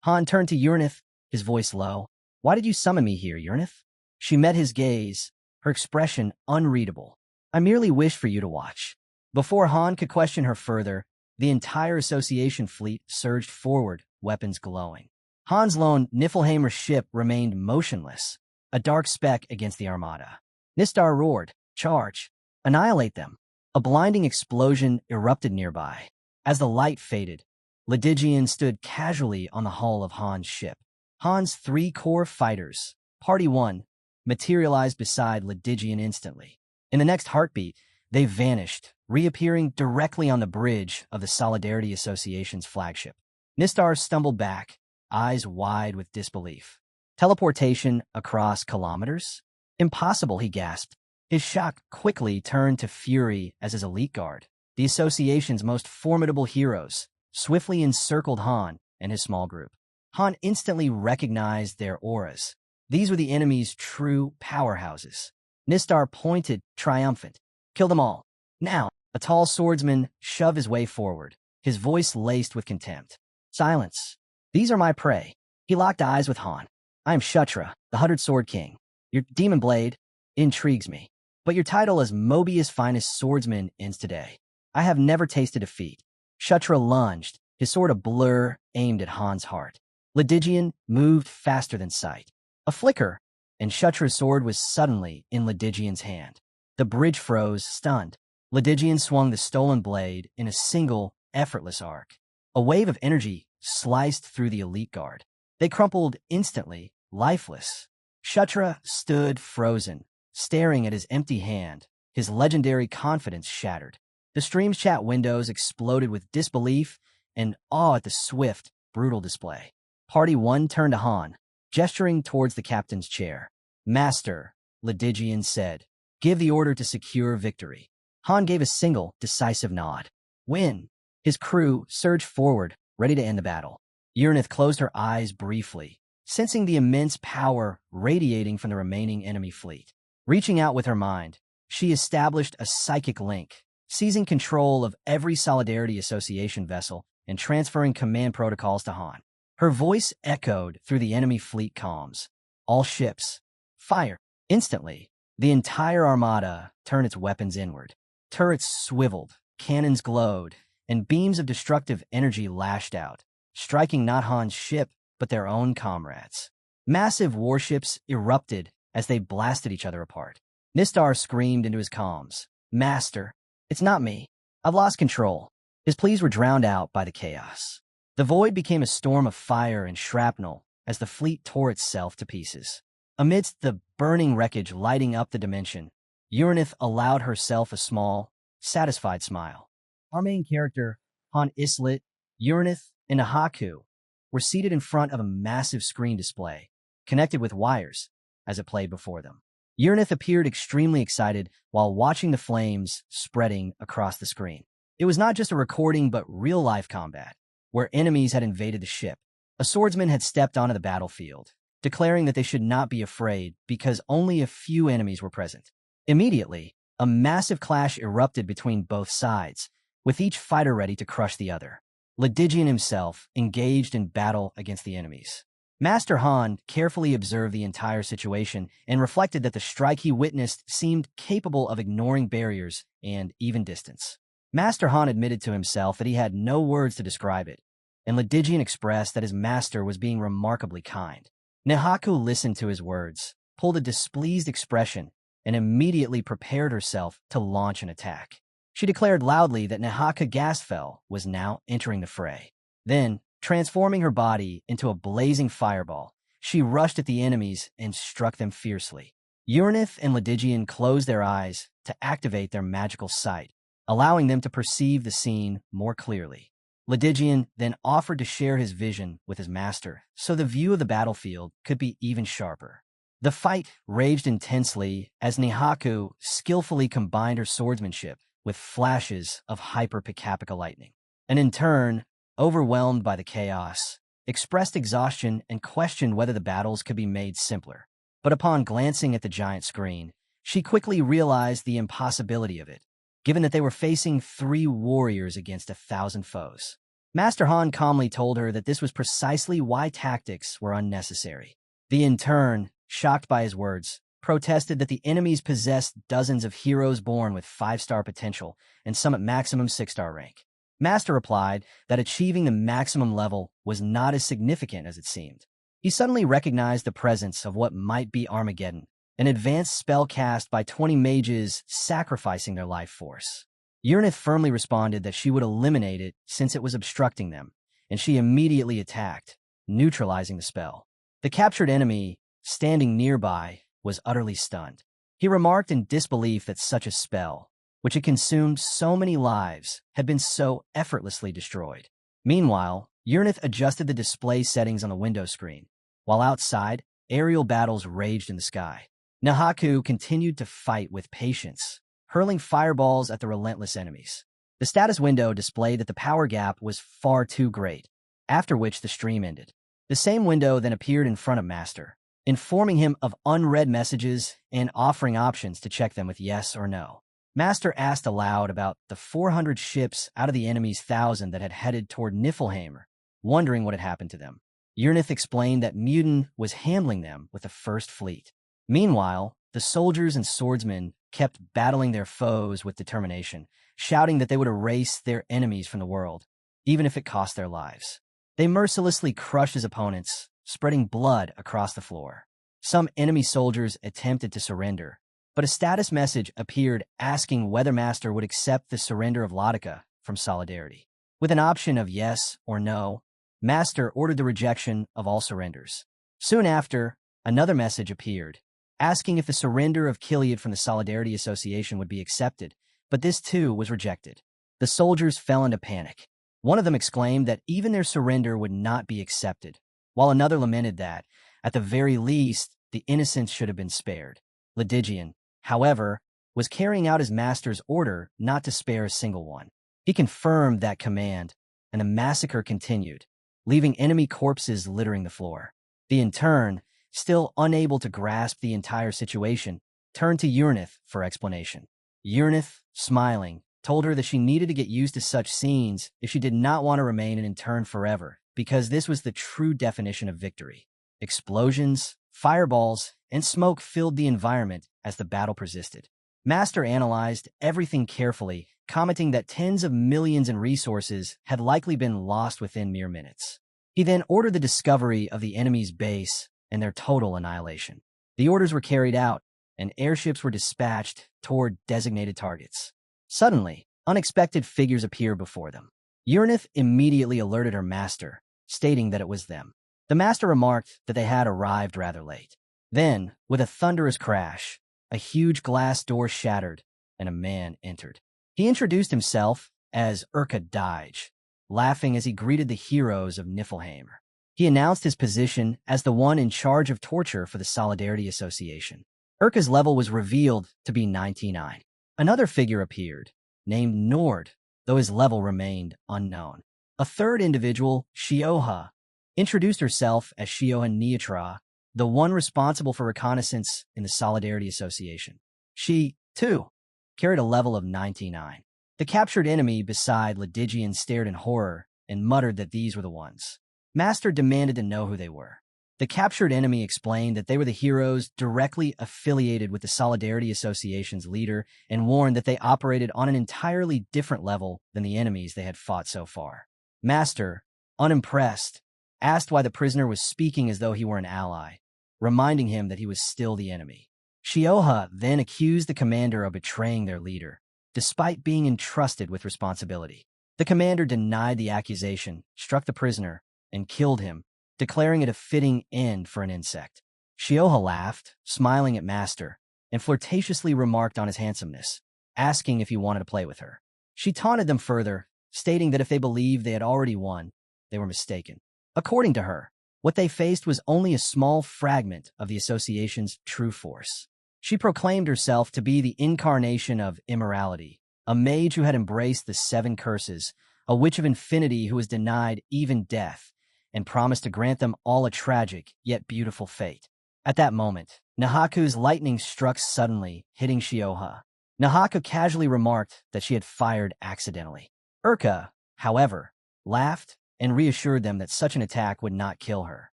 Han turned to Urnith, his voice low. Why did you summon me here, Urnith? She met his gaze, her expression unreadable. I merely wish for you to watch. Before Han could question her further, the entire association fleet surged forward, weapons glowing. Han's lone Niflheimer ship remained motionless, a dark speck against the armada. Nistar roared, charge, annihilate them. A blinding explosion erupted nearby. As the light faded, Ledigian stood casually on the hull of Han's ship. Han's 3 core fighters, Party 1, materialized beside Ledigian instantly. In the next heartbeat, they vanished, reappearing directly on the bridge of the Solidarity Association's flagship. Nistar stumbled back, eyes wide with disbelief. Teleportation across kilometers? Impossible, he gasped. His shock quickly turned to fury as his elite guard, the association's most formidable heroes, swiftly encircled Han and his small group. Han instantly recognized their auras. These were the enemy's true powerhouses. Nistar pointed, triumphant. Kill them all. Now, a tall swordsman shoved his way forward, his voice laced with contempt. Silence. These are my prey. He locked eyes with Han. I am Kshatra, the 100 Sword King. Your demon blade intrigues me, but your title as Mobius' finest swordsman ends today. I have never tasted defeat. Kshatra lunged, his sword a blur aimed at Han's heart. Ledigian moved faster than sight. A flicker, and Kshatra's sword was suddenly in Ledigian's hand. The bridge froze, stunned. Ledigian swung the stolen blade in a single, effortless arc. A wave of energy sliced through the elite guard. They crumpled instantly, lifeless. Kshatra stood frozen, staring at his empty hand, his legendary confidence shattered. The stream's chat windows exploded with disbelief and awe at the swift, brutal display. Party 1 turned to Han, gesturing towards the captain's chair. Master, Ledigian said, give the order to secure victory. Han gave a single, decisive nod. Win. His crew surged forward, ready to end the battle. Urnith closed her eyes briefly, sensing the immense power radiating from the remaining enemy fleet. Reaching out with her mind, she established a psychic link, seizing control of every Solidarity Association vessel and transferring command protocols to Han. Her voice echoed through the enemy fleet comms. All ships, fire. Instantly, the entire armada turned its weapons inward. Turrets swiveled, cannons glowed, and beams of destructive energy lashed out, striking not Han's ship, but their own comrades. Massive warships erupted as they blasted each other apart. Nistar screamed into his comms, Master, it's not me. I've lost control. His pleas were drowned out by the chaos. The void became a storm of fire and shrapnel as the fleet tore itself to pieces. Amidst the burning wreckage lighting up the dimension, Urnith allowed herself a small, satisfied smile. Our main character, Han Islet, Urnith, and Ahaku were seated in front of a massive screen display, connected with wires, as it played before them. Urnith appeared extremely excited while watching the flames spreading across the screen. It was not just a recording but real-life combat, where enemies had invaded the ship. A swordsman had stepped onto the battlefield, declaring that they should not be afraid because only a few enemies were present. Immediately, a massive clash erupted between both sides, with each fighter ready to crush the other. Ledigian himself engaged in battle against the enemies. Master Han carefully observed the entire situation and reflected that the strike he witnessed seemed capable of ignoring barriers and even distance. Master Han admitted to himself that he had no words to describe it, and Ledigian expressed that his master was being remarkably kind. Nihaku listened to his words, pulled a displeased expression, and immediately prepared herself to launch an attack. She declared loudly that Nihaka Gasfell was now entering the fray. Then, transforming her body into a blazing fireball, she rushed at the enemies and struck them fiercely. Uranith and Ledigian closed their eyes to activate their magical sight, allowing them to perceive the scene more clearly. Ledigian then offered to share his vision with his master, so the view of the battlefield could be even sharper. The fight raged intensely as Nihaku skillfully combined her swordsmanship with flashes of hyper-Pikapica lightning, and in turn, overwhelmed by the chaos, expressed exhaustion and questioned whether the battles could be made simpler. But upon glancing at the giant screen, she quickly realized the impossibility of it, given that they were facing 3 warriors against 1,000 foes. Master Han calmly told her that this was precisely why tactics were unnecessary. He, in turn, shocked by his words, protested that the enemies possessed dozens of heroes born with 5-star potential and some at maximum 6-star rank. Master replied that achieving the maximum level was not as significant as it seemed. He suddenly recognized the presence of what might be Armageddon, an advanced spell cast by 20 mages sacrificing their life force. Uranith firmly responded that she would eliminate it since it was obstructing them, and she immediately attacked, neutralizing the spell. The captured enemy, standing nearby, was utterly stunned. He remarked in disbelief that such a spell, which had consumed so many lives, had been so effortlessly destroyed. Meanwhile, Uranith adjusted the display settings on the window screen, while outside, aerial battles raged in the sky. Nihaku continued to fight with patience, hurling fireballs at the relentless enemies. The status window displayed that the power gap was far too great, after which the stream ended. The same window then appeared in front of Master, informing him of unread messages and offering options to check them with yes or no. Master asked aloud about the 400 ships out of the enemy's 1,000 that had headed toward Niflheim, wondering what had happened to them. Uranith explained that Mutin was handling them with the First Fleet. Meanwhile, the soldiers and swordsmen kept battling their foes with determination, shouting that they would erase their enemies from the world, even if it cost their lives. They mercilessly crushed his opponents, spreading blood across the floor. Some enemy soldiers attempted to surrender, but a status message appeared asking whether Master would accept the surrender of Latika from Solidarity. With an option of yes or no, Master ordered the rejection of all surrenders. Soon after, another message appeared, asking if the surrender of Kiliad from the Solidarity Association would be accepted, but this too was rejected. The soldiers fell into panic. One of them exclaimed that even their surrender would not be accepted, while another lamented that, at the very least, the innocents should have been spared. Ledigian, however, was carrying out his master's order not to spare a single one. He confirmed that command, and the massacre continued, leaving enemy corpses littering the floor. He, in turn, still unable to grasp the entire situation, turned to Uranith for explanation. Uranith, smiling, told her that she needed to get used to such scenes if she did not want to remain an intern forever, because this was the true definition of victory. Explosions, fireballs, and smoke filled the environment as the battle persisted. Master analyzed everything carefully, commenting that tens of millions in resources had likely been lost within mere minutes. He then ordered the discovery of the enemy's base and their total annihilation. The orders were carried out, and airships were dispatched toward designated targets. Suddenly, unexpected figures appeared before them. Uranith immediately alerted her master, stating that it was them. The master remarked that they had arrived rather late. Then, with a thunderous crash, a huge glass door shattered, and a man entered. He introduced himself as Urka Daij, laughing as he greeted the heroes of Niflheim. He announced his position as the one in charge of torture for the Solidarity Association. Urka's level was revealed to be 99. Another figure appeared, named Nord, though his level remained unknown. A third individual, Shioha, introduced herself as Shioha Neatra, the one responsible for reconnaissance in the Solidarity Association. She, too, carried a level of 99. The captured enemy beside Ledigian stared in horror and muttered that these were the ones. Master demanded to know who they were. The captured enemy explained that they were the heroes directly affiliated with the Solidarity Association's leader and warned that they operated on an entirely different level than the enemies they had fought so far. Master, unimpressed, asked why the prisoner was speaking as though he were an ally, reminding him that he was still the enemy. Shioha then accused the commander of betraying their leader, despite being entrusted with responsibility. The commander denied the accusation, struck the prisoner, and killed him, declaring it a fitting end for an insect. Shioha laughed, smiling at Master, and flirtatiously remarked on his handsomeness, asking if he wanted to play with her. She taunted them further, stating that if they believed they had already won, they were mistaken. According to her, what they faced was only a small fragment of the association's true force. She proclaimed herself to be the incarnation of immorality, a mage who had embraced the 7 curses, a witch of infinity who was denied even death, and promised to grant them all a tragic yet beautiful fate. At that moment, Nahaku's lightning struck suddenly, hitting Shioha. Nahaku casually remarked that she had fired accidentally. Urka, however, laughed and reassured them that such an attack would not kill her.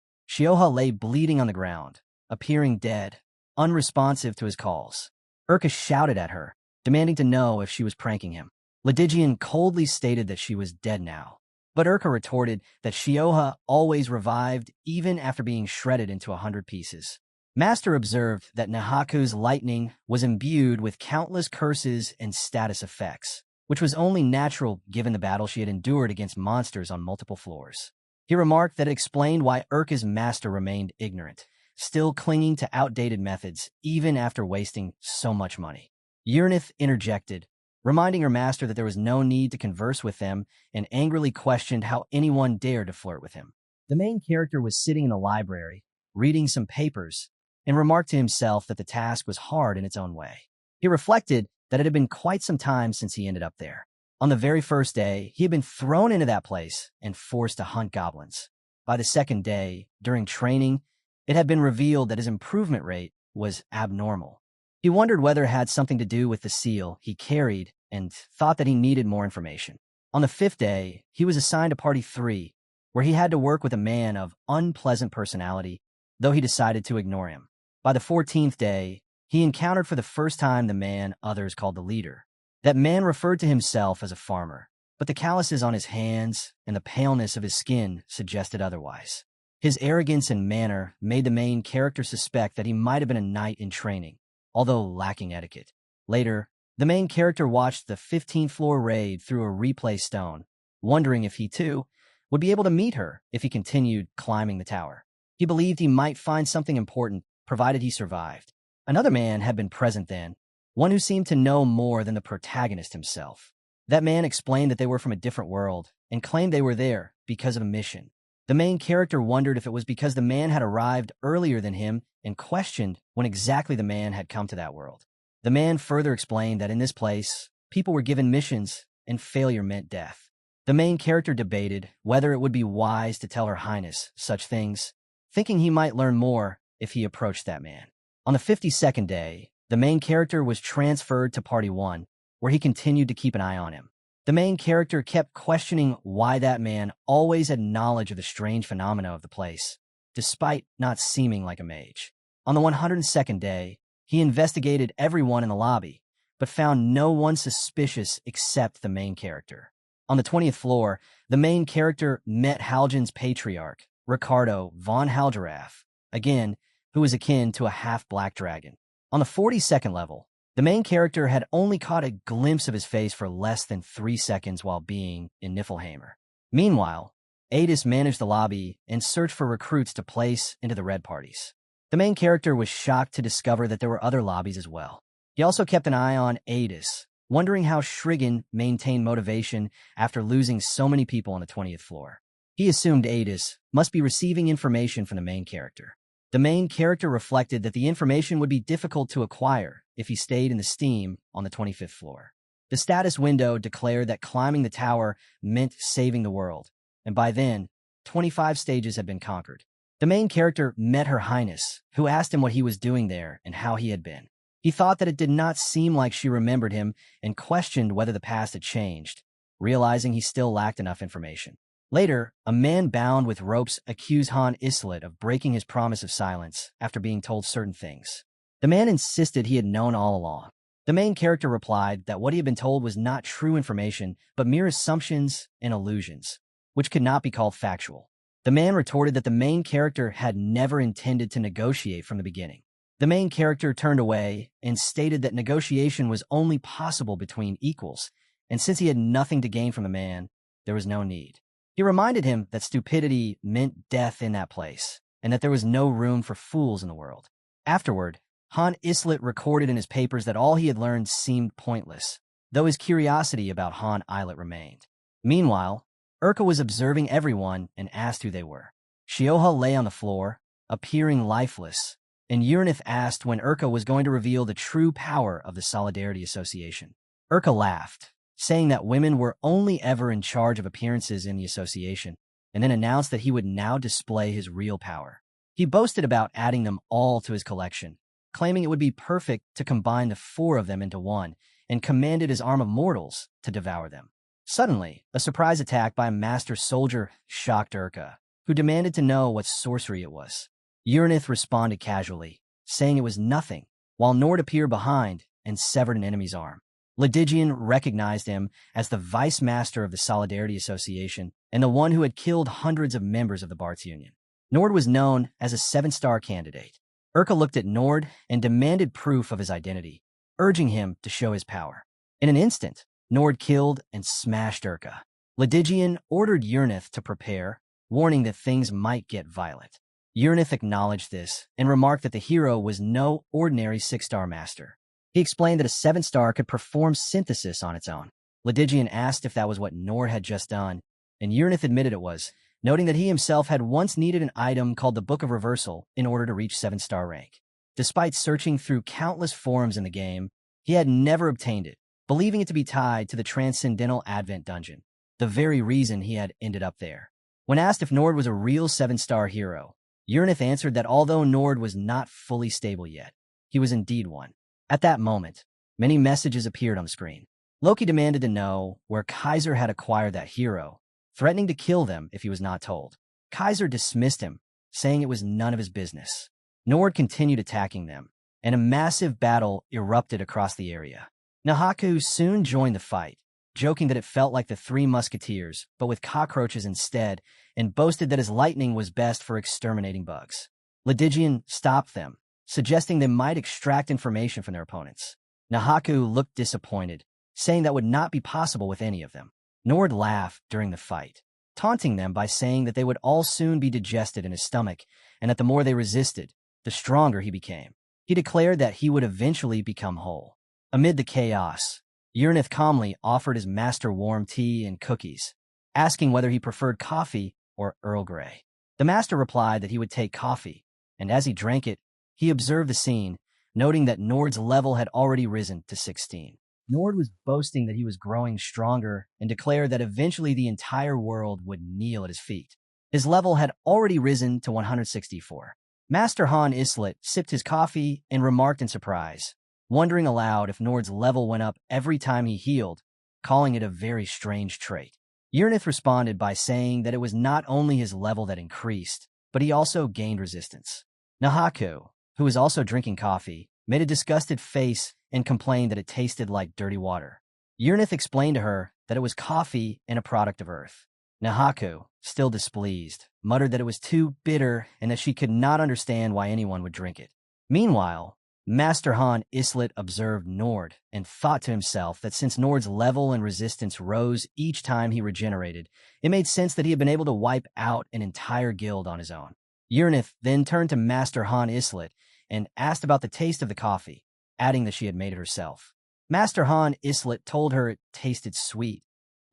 Shioha lay bleeding on the ground, appearing dead, unresponsive to his calls. Urka shouted at her, demanding to know if she was pranking him. Ledigian coldly stated that she was dead now, but Urka retorted that Shioha always revived even after being shredded into 100 pieces. Master observed that Nahaku's lightning was imbued with countless curses and status effects, which was only natural given the battle she had endured against monsters on multiple floors. He remarked that it explained why Urka's master remained ignorant, still clinging to outdated methods even after wasting so much money. Urnith interjected, reminding her master that there was no need to converse with them, and angrily questioned how anyone dared to flirt with him. The main character was sitting in the library, reading some papers, and remarked to himself that the task was hard in its own way. He reflected that it had been quite some time since he ended up there. On the very first day, he had been thrown into that place and forced to hunt goblins. By the second day, during training, it had been revealed that his improvement rate was abnormal. He wondered whether it had something to do with the seal he carried and thought that he needed more information. On the 5th day, he was assigned to Party 3, where he had to work with a man of unpleasant personality, though he decided to ignore him. By the 14th day, he encountered for the first time the man others called the leader. That man referred to himself as a farmer, but the calluses on his hands and the paleness of his skin suggested otherwise. His arrogance and manner made the main character suspect that he might have been a knight in training, although lacking etiquette. Later, the main character watched the 15th floor raid through a replay stone, wondering if he, too, would be able to meet her if he continued climbing the tower. He believed he might find something important, provided he survived. Another man had been present then, one who seemed to know more than the protagonist himself. That man explained that they were from a different world and claimed they were there because of a mission. The main character wondered if it was because the man had arrived earlier than him and questioned when exactly the man had come to that world. The man further explained that in this place, people were given missions and failure meant death. The main character debated whether it would be wise to tell Her Highness such things, thinking he might learn more if he approached that man. On the 52nd day, the main character was transferred to Party 1, where he continued to keep an eye on him. The main character kept questioning why that man always had knowledge of the strange phenomena of the place, despite not seeming like a mage. On the 102nd day, he investigated everyone in the lobby, but found no one suspicious except the main character. On the 20th floor, the main character met Haljan's patriarch, Ricardo von Haldraff, again, who was akin to a half-black dragon. On the 42nd level, the main character had only caught a glimpse of his face for less than 3 seconds while being in Niflheimer. Meanwhile, Adis managed the lobby and searched for recruits to place into the red parties. The main character was shocked to discover that there were other lobbies as well. He also kept an eye on Adis, wondering how Shriggan maintained motivation after losing so many people on the 20th floor. He assumed Adis must be receiving information from the main character. The main character reflected that the information would be difficult to acquire if he stayed in the steam on the 25th floor. The status window declared that climbing the tower meant saving the world, and by then, 25 stages had been conquered. The main character met Her Highness, who asked him what he was doing there and how he had been. He thought that it did not seem like she remembered him and questioned whether the past had changed, realizing he still lacked enough information. Later, a man bound with ropes accused Han Islet of breaking his promise of silence after being told certain things. The man insisted he had known all along. The main character replied that what he had been told was not true information, but mere assumptions and illusions, which could not be called factual. The man retorted that the main character had never intended to negotiate from the beginning. The main character turned away and stated that negotiation was only possible between equals, and since he had nothing to gain from the man, there was no need. He reminded him that stupidity meant death in that place, and that there was no room for fools in the world. Afterward, Han Islet recorded in his papers that all he had learned seemed pointless, though his curiosity about Han Islet remained. Meanwhile, Urka was observing everyone and asked who they were. Shioha lay on the floor, appearing lifeless, and Uranith asked when Urka was going to reveal the true power of the Solidarity Association. Urka laughed, saying that women were only ever in charge of appearances in the association, and then announced that he would now display his real power. He boasted about adding them all to his collection, claiming it would be perfect to combine the four of them into one, and commanded his arm of mortals to devour them. Suddenly, a surprise attack by a master soldier shocked Urka, who demanded to know what sorcery it was. Uranith responded casually, saying it was nothing, while Nord appeared behind and severed an enemy's arm. Ledigian recognized him as the vice master of the Solidarity Association and the one who had killed hundreds of members of the Barts Union. Nord was known as a 7-star candidate. Urka looked at Nord and demanded proof of his identity, urging him to show his power. In an instant, Nord killed and smashed Urka. Ledigian ordered Uranith to prepare, warning that things might get violent. Uranith acknowledged this and remarked that the hero was no ordinary 6-star master. He explained that a 7-star could perform synthesis on its own. Ledigian asked if that was what Nord had just done, and Uranith admitted it was, noting that he himself had once needed an item called the Book of Reversal in order to reach 7-star rank. Despite searching through countless forums in the game, he had never obtained it, believing it to be tied to the Transcendental Advent dungeon, the very reason he had ended up there. When asked if Nord was a real 7-star hero, Uranith answered that although Nord was not fully stable yet, he was indeed one. At that moment, many messages appeared on the screen. Loki demanded to know where Kaiser had acquired that hero, threatening to kill them if he was not told. Kaiser dismissed him, saying it was none of his business. Nord continued attacking them, and a massive battle erupted across the area. Nahaku soon joined the fight, joking that it felt like the Three Musketeers, but with cockroaches instead, and boasted that his lightning was best for exterminating bugs. Ledigian stopped them, suggesting they might extract information from their opponents. Nahaku looked disappointed, saying that would not be possible with any of them. Nord laughed during the fight, taunting them by saying that they would all soon be digested in his stomach, and that the more they resisted, the stronger he became. He declared that he would eventually become whole. Amid the chaos, Uranith calmly offered his master warm tea and cookies, asking whether he preferred coffee or Earl Grey. The master replied that he would take coffee, and as he drank it, he observed the scene, noting that Nord's level had already risen to 16. Nord was boasting that he was growing stronger and declared that eventually the entire world would kneel at his feet. His level had already risen to 164. Master Han Islet sipped his coffee and remarked in surprise, wondering aloud if Nord's level went up every time he healed, calling it a very strange trait. Uranith responded by saying that it was not only his level that increased, but he also gained resistance. Nahaku, who was also drinking coffee, made a disgusted face and complained that it tasted like dirty water. Uranith explained to her that it was coffee and a product of Earth. Nahaku, still displeased, muttered that it was too bitter and that she could not understand why anyone would drink it. Meanwhile, Master Han Islet observed Nord and thought to himself that since Nord's level and resistance rose each time he regenerated, it made sense that he had been able to wipe out an entire guild on his own. Uranith then turned to Master Han Islet and asked about the taste of the coffee, adding that she had made it herself. Master Han Islet told her it tasted sweet,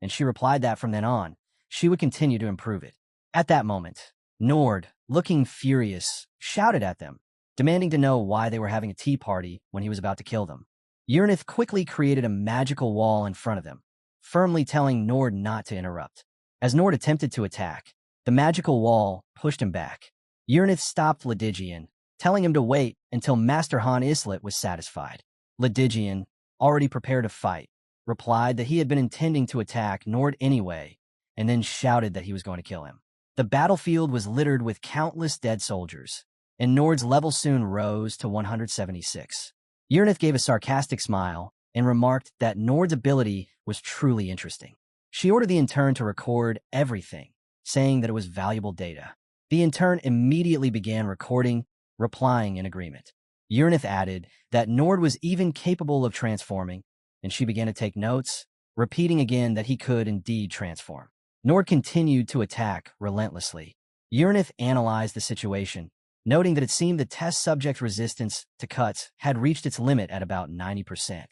and she replied that from then on, she would continue to improve it. At that moment, Nord, looking furious, shouted at them, demanding to know why they were having a tea party when he was about to kill them. Uranith quickly created a magical wall in front of them, firmly telling Nord not to interrupt. As Nord attempted to attack, the magical wall pushed him back. Uranith stopped Ledigian, telling him to wait until Master Han Islet was satisfied. Ledigian, already prepared to fight, replied that he had been intending to attack Nord anyway, and then shouted that he was going to kill him. The battlefield was littered with countless dead soldiers, and Nord's level soon rose to 176. Uranith gave a sarcastic smile and remarked that Nord's ability was truly interesting. She ordered the intern to record everything, saying that it was valuable data. The intern immediately began recording, replying in agreement. Uranith added that Nord was even capable of transforming, and she began to take notes, repeating again that he could indeed transform. Nord continued to attack relentlessly. Uranith analyzed the situation, noting that it seemed the test subject's resistance to cuts had reached its limit at about 90%.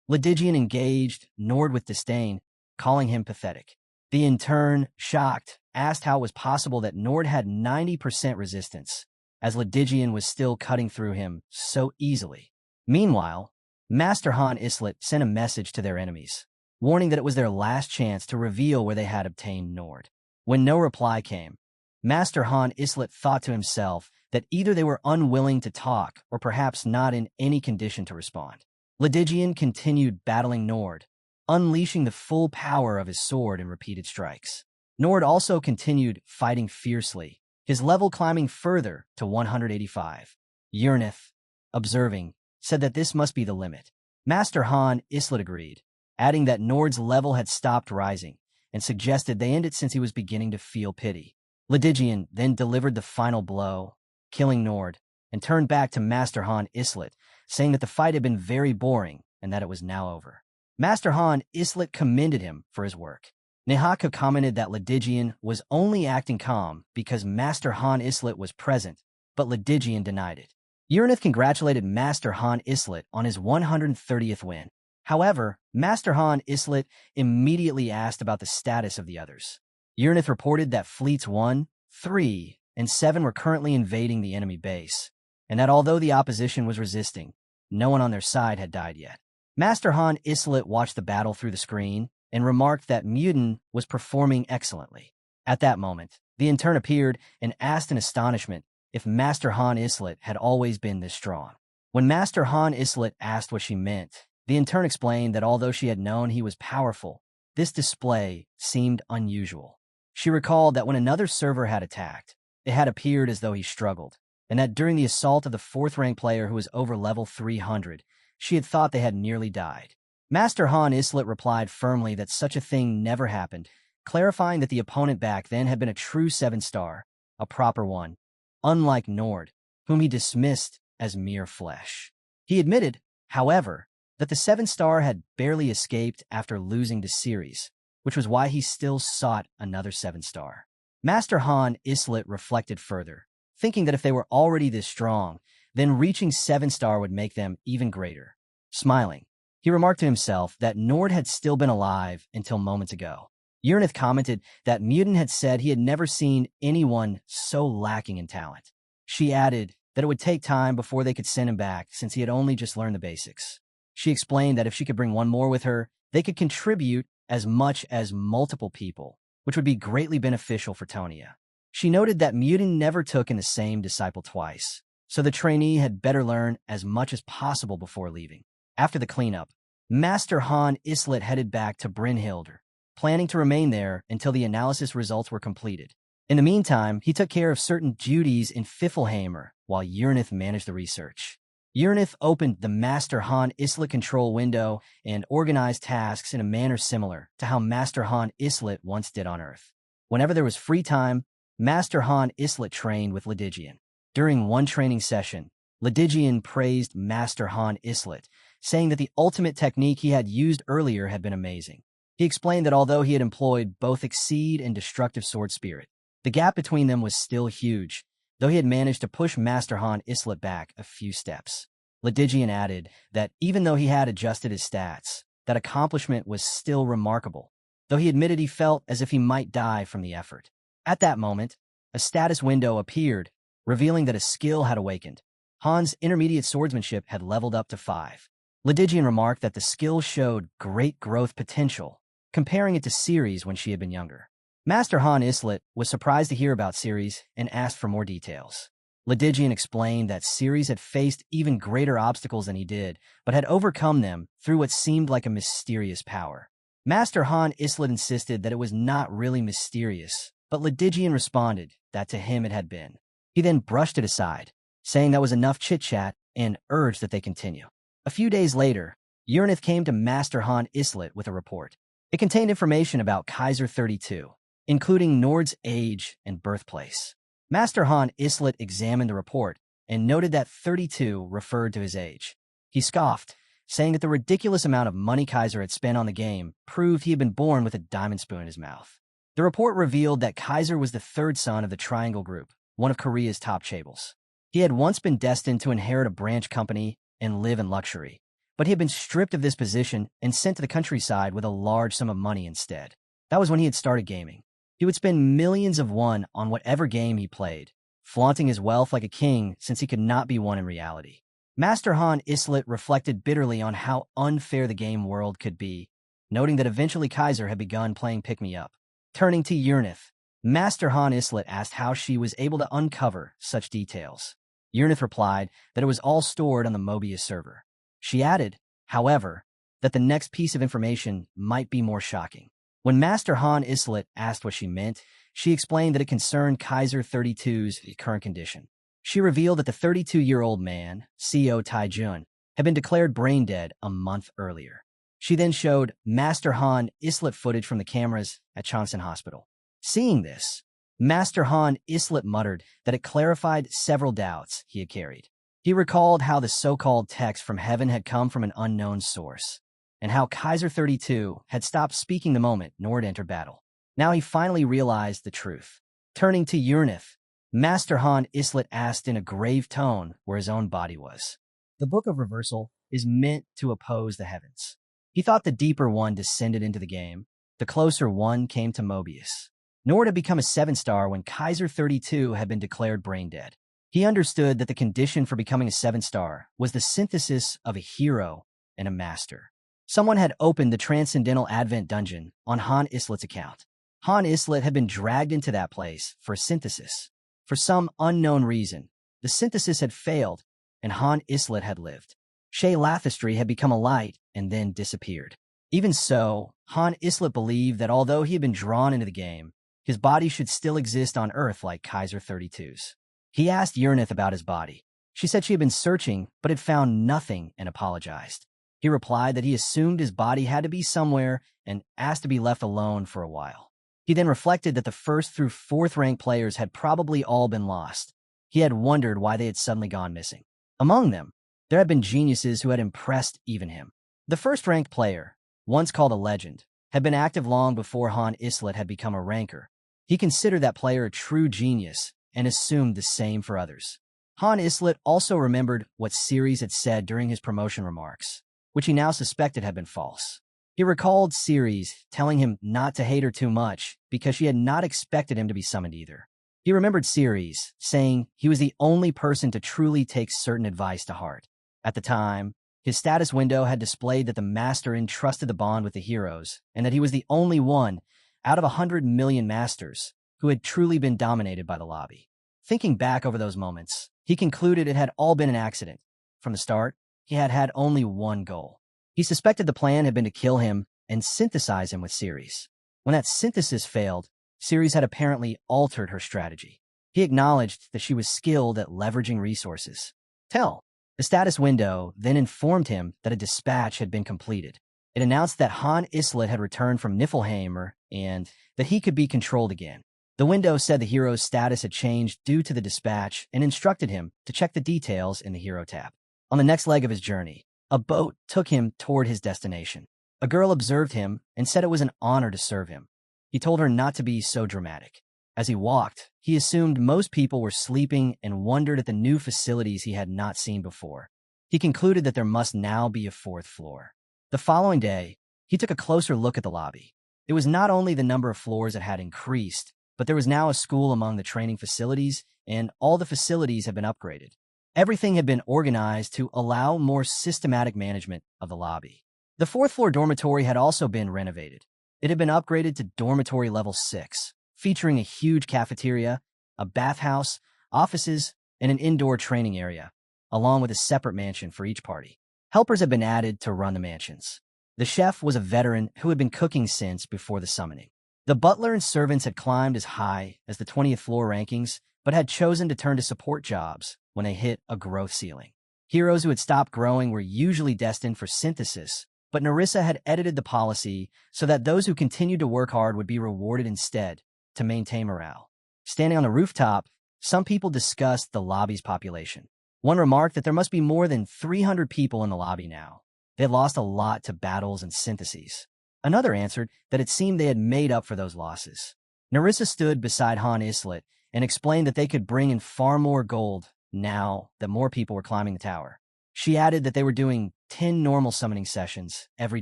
Ledigian engaged Nord with disdain, calling him pathetic. The intern, shocked, asked how it was possible that Nord had 90% resistance, as Ledigian was still cutting through him so easily. Meanwhile, Master Han Islet sent a message to their enemies, warning that it was their last chance to reveal where they had obtained Nord. When no reply came, Master Han Islet thought to himself that either they were unwilling to talk or perhaps not in any condition to respond. Ledigian continued battling Nord, unleashing the full power of his sword in repeated strikes. Nord also continued fighting fiercely, his level climbing further to 185. Uranith, observing, said that this must be the limit. Master Han Islet agreed, adding that Nord's level had stopped rising, and suggested they end it since he was beginning to feel pity. Ledigian then delivered the final blow, killing Nord, and turned back to Master Han Islet, saying that the fight had been very boring and that it was now over. Master Han Islet commended him for his work. Nehaka commented that Ledigian was only acting calm because Master Han Islet was present, but Ledigian denied it. Uranith congratulated Master Han Islet on his 130th win. However, Master Han Islet immediately asked about the status of the others. Uranith reported that Fleets 1, 3, and 7 were currently invading the enemy base, and that although the opposition was resisting, no one on their side had died yet. Master Han Islet watched the battle through the screen and remarked that Muden was performing excellently. At that moment, the intern appeared and asked in astonishment if Master Han Islet had always been this strong. When Master Han Islet asked what she meant, the intern explained that although she had known he was powerful, this display seemed unusual. She recalled that when another server had attacked, it had appeared as though he struggled, and that during the assault of the 4th-rank player who was over level 300, she had thought they had nearly died. Master Han Islet replied firmly that such a thing never happened, clarifying that the opponent back then had been a true 7-star, a proper one, unlike Nord, whom he dismissed as mere flesh. He admitted, however, that the 7-star had barely escaped after losing to Ceres, which was why he still sought another 7-star. Master Han Islet reflected further, thinking that if they were already this strong, then reaching 7-star would make them even greater. Smiling, he remarked to himself that Nord had still been alive until moments ago. Uranith commented that Muden had said he had never seen anyone so lacking in talent. She added that it would take time before they could send him back since he had only just learned the basics. She explained that if she could bring one more with her, they could contribute as much as multiple people, which would be greatly beneficial for Tonia. She noted that Muden never took in the same disciple twice, so the trainee had better learn as much as possible before leaving. After the cleanup, Master Han Islet headed back to Brynhilde, planning to remain there until the analysis results were completed. In the meantime, he took care of certain duties in Fifelheimer while Uranith managed the research. Uranith opened the Master Han Islet control window and organized tasks in a manner similar to how Master Han Islet once did on Earth. Whenever there was free time, Master Han Islet trained with Ledigian. During one training session, Ledigian praised Master Han Islet, saying that the ultimate technique he had used earlier had been amazing. He explained that although he had employed both Exceed and Destructive Sword Spirit, the gap between them was still huge, though he had managed to push Master Han Islet back a few steps. Ledigian added that even though he had adjusted his stats, that accomplishment was still remarkable, though he admitted he felt as if he might die from the effort. At that moment, a status window appeared, revealing that a skill had awakened. Han's intermediate swordsmanship had leveled up to 5. Ledigian remarked that the skill showed great growth potential, comparing it to Ceres when she had been younger. Master Han Islet was surprised to hear about Ceres and asked for more details. Ledigian explained that Ceres had faced even greater obstacles than he did, but had overcome them through what seemed like a mysterious power. Master Han Islet insisted that it was not really mysterious, but Ledigian responded that to him it had been. He then brushed it aside, saying that was enough chit-chat and urged that they continue. A few days later, Uranith came to Master Han Islet with a report. It contained information about Kaiser 32, including Nord's age and birthplace. Master Han Islet examined the report and noted that 32 referred to his age. He scoffed, saying that the ridiculous amount of money Kaiser had spent on the game proved he had been born with a diamond spoon in his mouth. The report revealed that Kaiser was the third son of the Triangle Group, one of Korea's top chaebols. He had once been destined to inherit a branch company and live in luxury, but he had been stripped of this position and sent to the countryside with a large sum of money instead. That was when he had started gaming. He would spend millions of won on whatever game he played, flaunting his wealth like a king since he could not be won in reality. Master Han Islet reflected bitterly on how unfair the game world could be, noting that eventually Kaiser had begun playing pick-me-up. Turning to Yurnith, Master Han Islet asked how she was able to uncover such details. Yurnith replied that it was all stored on the Mobius server. She added, however, that the next piece of information might be more shocking. When Master Han Islet asked what she meant, she explained that it concerned Kaiser 32's current condition. She revealed that the 32-year-old man, Co Taijun, had been declared brain dead a month earlier. She then showed Master Han Islet footage from the cameras at Chonsan Hospital. Seeing this, Master Han Islet muttered that it clarified several doubts he had carried. He recalled how the so-called text from heaven had come from an unknown source, and how Kaiser 32 had stopped speaking the moment Nord entered battle. Now he finally realized the truth. Turning to Yurnith, Master Han Islet asked in a grave tone where his own body was. The Book of Reversal is meant to oppose the heavens. He thought the deeper one descended into the game, the closer one came to Mobius. Nord had become a 7-star when Kaiser 32 had been declared brain dead. He understood that the condition for becoming a 7-star was the synthesis of a hero and a master. Someone had opened the Transcendental Advent dungeon on Han Islet's account. Han Islet had been dragged into that place for a synthesis. For some unknown reason, the synthesis had failed, and Han Islet had lived. Shay Lathistry had become a light and then disappeared. Even so, Han Islet believed that although he had been drawn into the game, his body should still exist on Earth like Kaiser 32's. He asked Yurnith about his body. She said she had been searching, but had found nothing and apologized. He replied that he assumed his body had to be somewhere and asked to be left alone for a while. He then reflected that the 1st through 4th rank players had probably all been lost. He had wondered why they had suddenly gone missing. Among them, there had been geniuses who had impressed even him. The 1st ranked player, once called a legend, had been active long before Han Islet had become a ranker. He considered that player a true genius and assumed the same for others. Han Islet also remembered what Ceres had said during his promotion remarks, which he now suspected had been false. He recalled Ceres telling him not to hate her too much because she had not expected him to be summoned either. He remembered Ceres saying he was the only person to truly take certain advice to heart. At the time, his status window had displayed that the Master entrusted the bond with the heroes and that he was the only one out of 100 million Masters who had truly been dominated by the lobby. Thinking back over those moments, he concluded it had all been an accident. From the start, he had had only one goal. He suspected the plan had been to kill him and synthesize him with Ceres. When that synthesis failed, Ceres had apparently altered her strategy. He acknowledged that she was skilled at leveraging resources. The status window then informed him that a dispatch had been completed. It announced that Han Islet had returned from Niflheimer and that he could be controlled again. The window said the hero's status had changed due to the dispatch and instructed him to check the details in the Hero tab. On the next leg of his journey, a boat took him toward his destination. A girl observed him and said it was an honor to serve him. He told her not to be so dramatic. As he walked, he assumed most people were sleeping and wondered at the new facilities he had not seen before. He concluded that there must now be a 4th floor. The following day, he took a closer look at the lobby. It was not only the number of floors that had increased, but there was now a school among the training facilities, and all the facilities had been upgraded. Everything had been organized to allow more systematic management of the lobby. The 4th floor dormitory had also been renovated. It had been upgraded to dormitory level 6, featuring a huge cafeteria, a bathhouse, offices, and an indoor training area, along with a separate mansion for each party. Helpers had been added to run the mansions. The chef was a veteran who had been cooking since before the summoning. The butler and servants had climbed as high as the 20th floor rankings, but had chosen to turn to support jobs when they hit a growth ceiling. Heroes who had stopped growing were usually destined for synthesis, but Narissa had edited the policy so that those who continued to work hard would be rewarded instead, to maintain morale. Standing on the rooftop, some people discussed the lobby's population. One remarked that there must be more than 300 people in the lobby now. They had lost a lot to battles and syntheses. Another answered that it seemed they had made up for those losses. Narissa stood beside Han Islet and explained that they could bring in far more gold now that more people were climbing the tower. She added that they were doing 10 normal summoning sessions every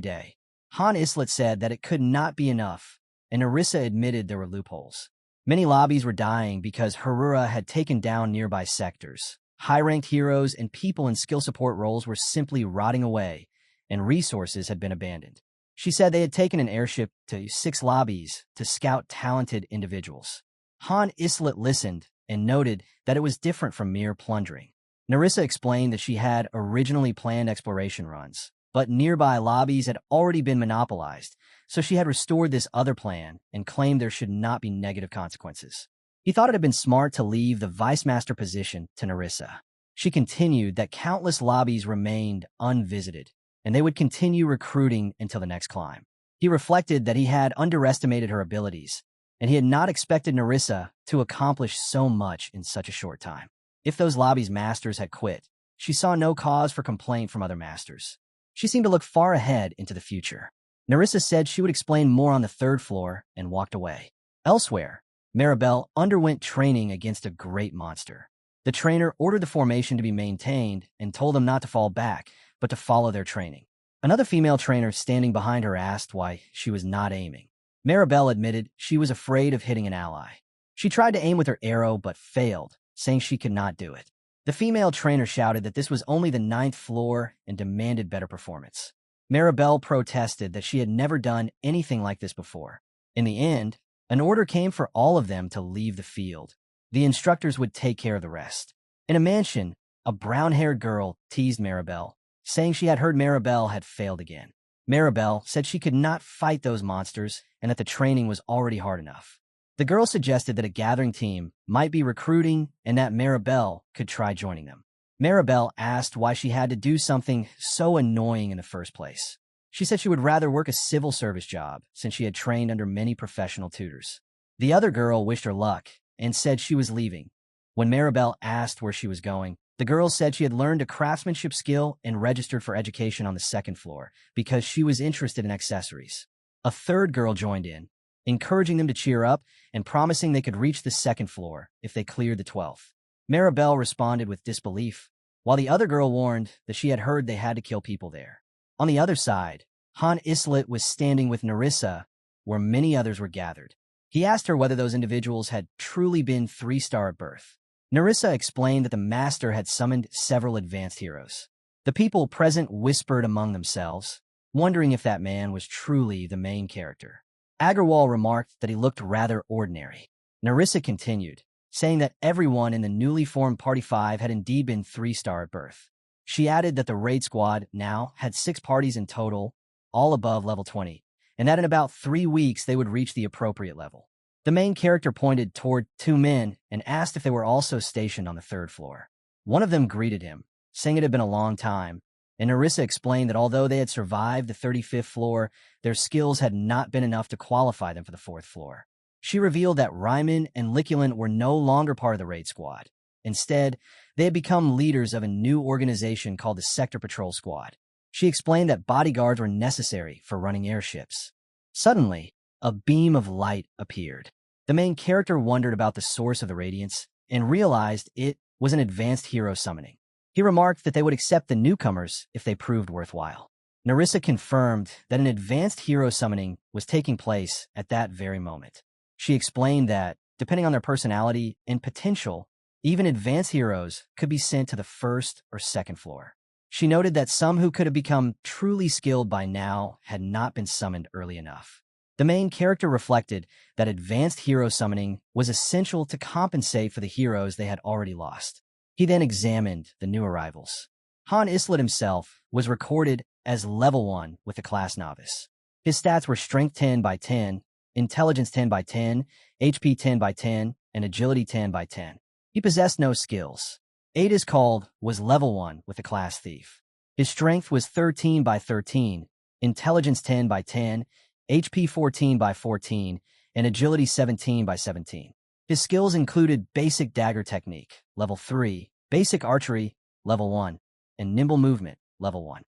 day. Han Islet said that it could not be enough, and Narissa admitted there were loopholes. Many lobbies were dying because Harura had taken down nearby sectors. High-ranked heroes and people in skill support roles were simply rotting away, and resources had been abandoned. She said they had taken an airship to 6 lobbies to scout talented individuals. Han Islet listened and noted that it was different from mere plundering. Narissa explained that she had originally planned exploration runs, but nearby lobbies had already been monopolized, so she had restored this other plan and claimed there should not be negative consequences. He thought it had been smart to leave the vice master position to Narissa. She continued that countless lobbies remained unvisited, and they would continue recruiting until the next climb. He reflected that he had underestimated her abilities, and he had not expected Narissa to accomplish so much in such a short time. If those lobbies' masters had quit, she saw no cause for complaint from other masters. She seemed to look far ahead into the future. Narissa said she would explain more on the 3rd floor and walked away. Elsewhere, Maribel underwent training against a great monster. The trainer ordered the formation to be maintained and told them not to fall back, but to follow their training. Another female trainer standing behind her asked why she was not aiming. Maribel admitted she was afraid of hitting an ally. She tried to aim with her arrow but failed, saying she could not do it. The female trainer shouted that this was only the 9th floor and demanded better performance. Maribel protested that she had never done anything like this before. In the end, an order came for all of them to leave the field. The instructors would take care of the rest. In a mansion, a brown-haired girl teased Maribel, saying she had heard Maribel had failed again. Maribel said she could not fight those monsters and that the training was already hard enough. The girl suggested that a gathering team might be recruiting and that Maribel could try joining them. Maribel asked why she had to do something so annoying in the first place. She said she would rather work a civil service job since she had trained under many professional tutors. The other girl wished her luck and said she was leaving. When Maribel asked where she was going, the girl said she had learned a craftsmanship skill and registered for education on the 2nd floor because she was interested in accessories. A 3rd girl joined in, encouraging them to cheer up and promising they could reach the 2nd floor if they cleared the 12th. Maribel responded with disbelief, while the other girl warned that she had heard they had to kill people there. On the other side, Han Islet was standing with Narissa, where many others were gathered. He asked her whether those individuals had truly been 3-star at birth. Narissa explained that the master had summoned several advanced heroes. The people present whispered among themselves, wondering if that man was truly the main character. Agarwal remarked that he looked rather ordinary. Narissa continued, saying that everyone in the newly formed Party 5 had indeed been 3-star at birth. She added that the raid squad now had 6 parties in total, all above level 20, and that in about 3 weeks they would reach the appropriate level. The main character pointed toward 2 men and asked if they were also stationed on the 3rd floor. One of them greeted him, saying it had been a long time, and Narissa explained that although they had survived the 35th floor, their skills had not been enough to qualify them for the 4th floor. She revealed that Ryman and Liculent were no longer part of the raid squad. Instead, they had become leaders of a new organization called the Sector Patrol Squad. She explained that bodyguards were necessary for running airships. Suddenly, a beam of light appeared. The main character wondered about the source of the radiance and realized it was an advanced hero summoning. He remarked that they would accept the newcomers if they proved worthwhile. Narissa confirmed that an advanced hero summoning was taking place at that very moment. She explained that, depending on their personality and potential, even advanced heroes could be sent to the 1st or 2nd floor. She noted that some who could have become truly skilled by now had not been summoned early enough. The main character reflected that advanced hero summoning was essential to compensate for the heroes they had already lost. He then examined the new arrivals. Han Islet himself was recorded as level 1 with the class novice. His stats were Strength 10 by 10, Intelligence 10 by 10, HP 10 by 10, and Agility 10 by 10. He possessed no skills. Ada's Called was level 1 with the class Thief. His Strength was 13 by 13, Intelligence 10 by 10, HP 14 by 14, and agility 17 by 17. His skills included basic dagger technique, level 3, basic archery, level 1, and nimble movement, level 1.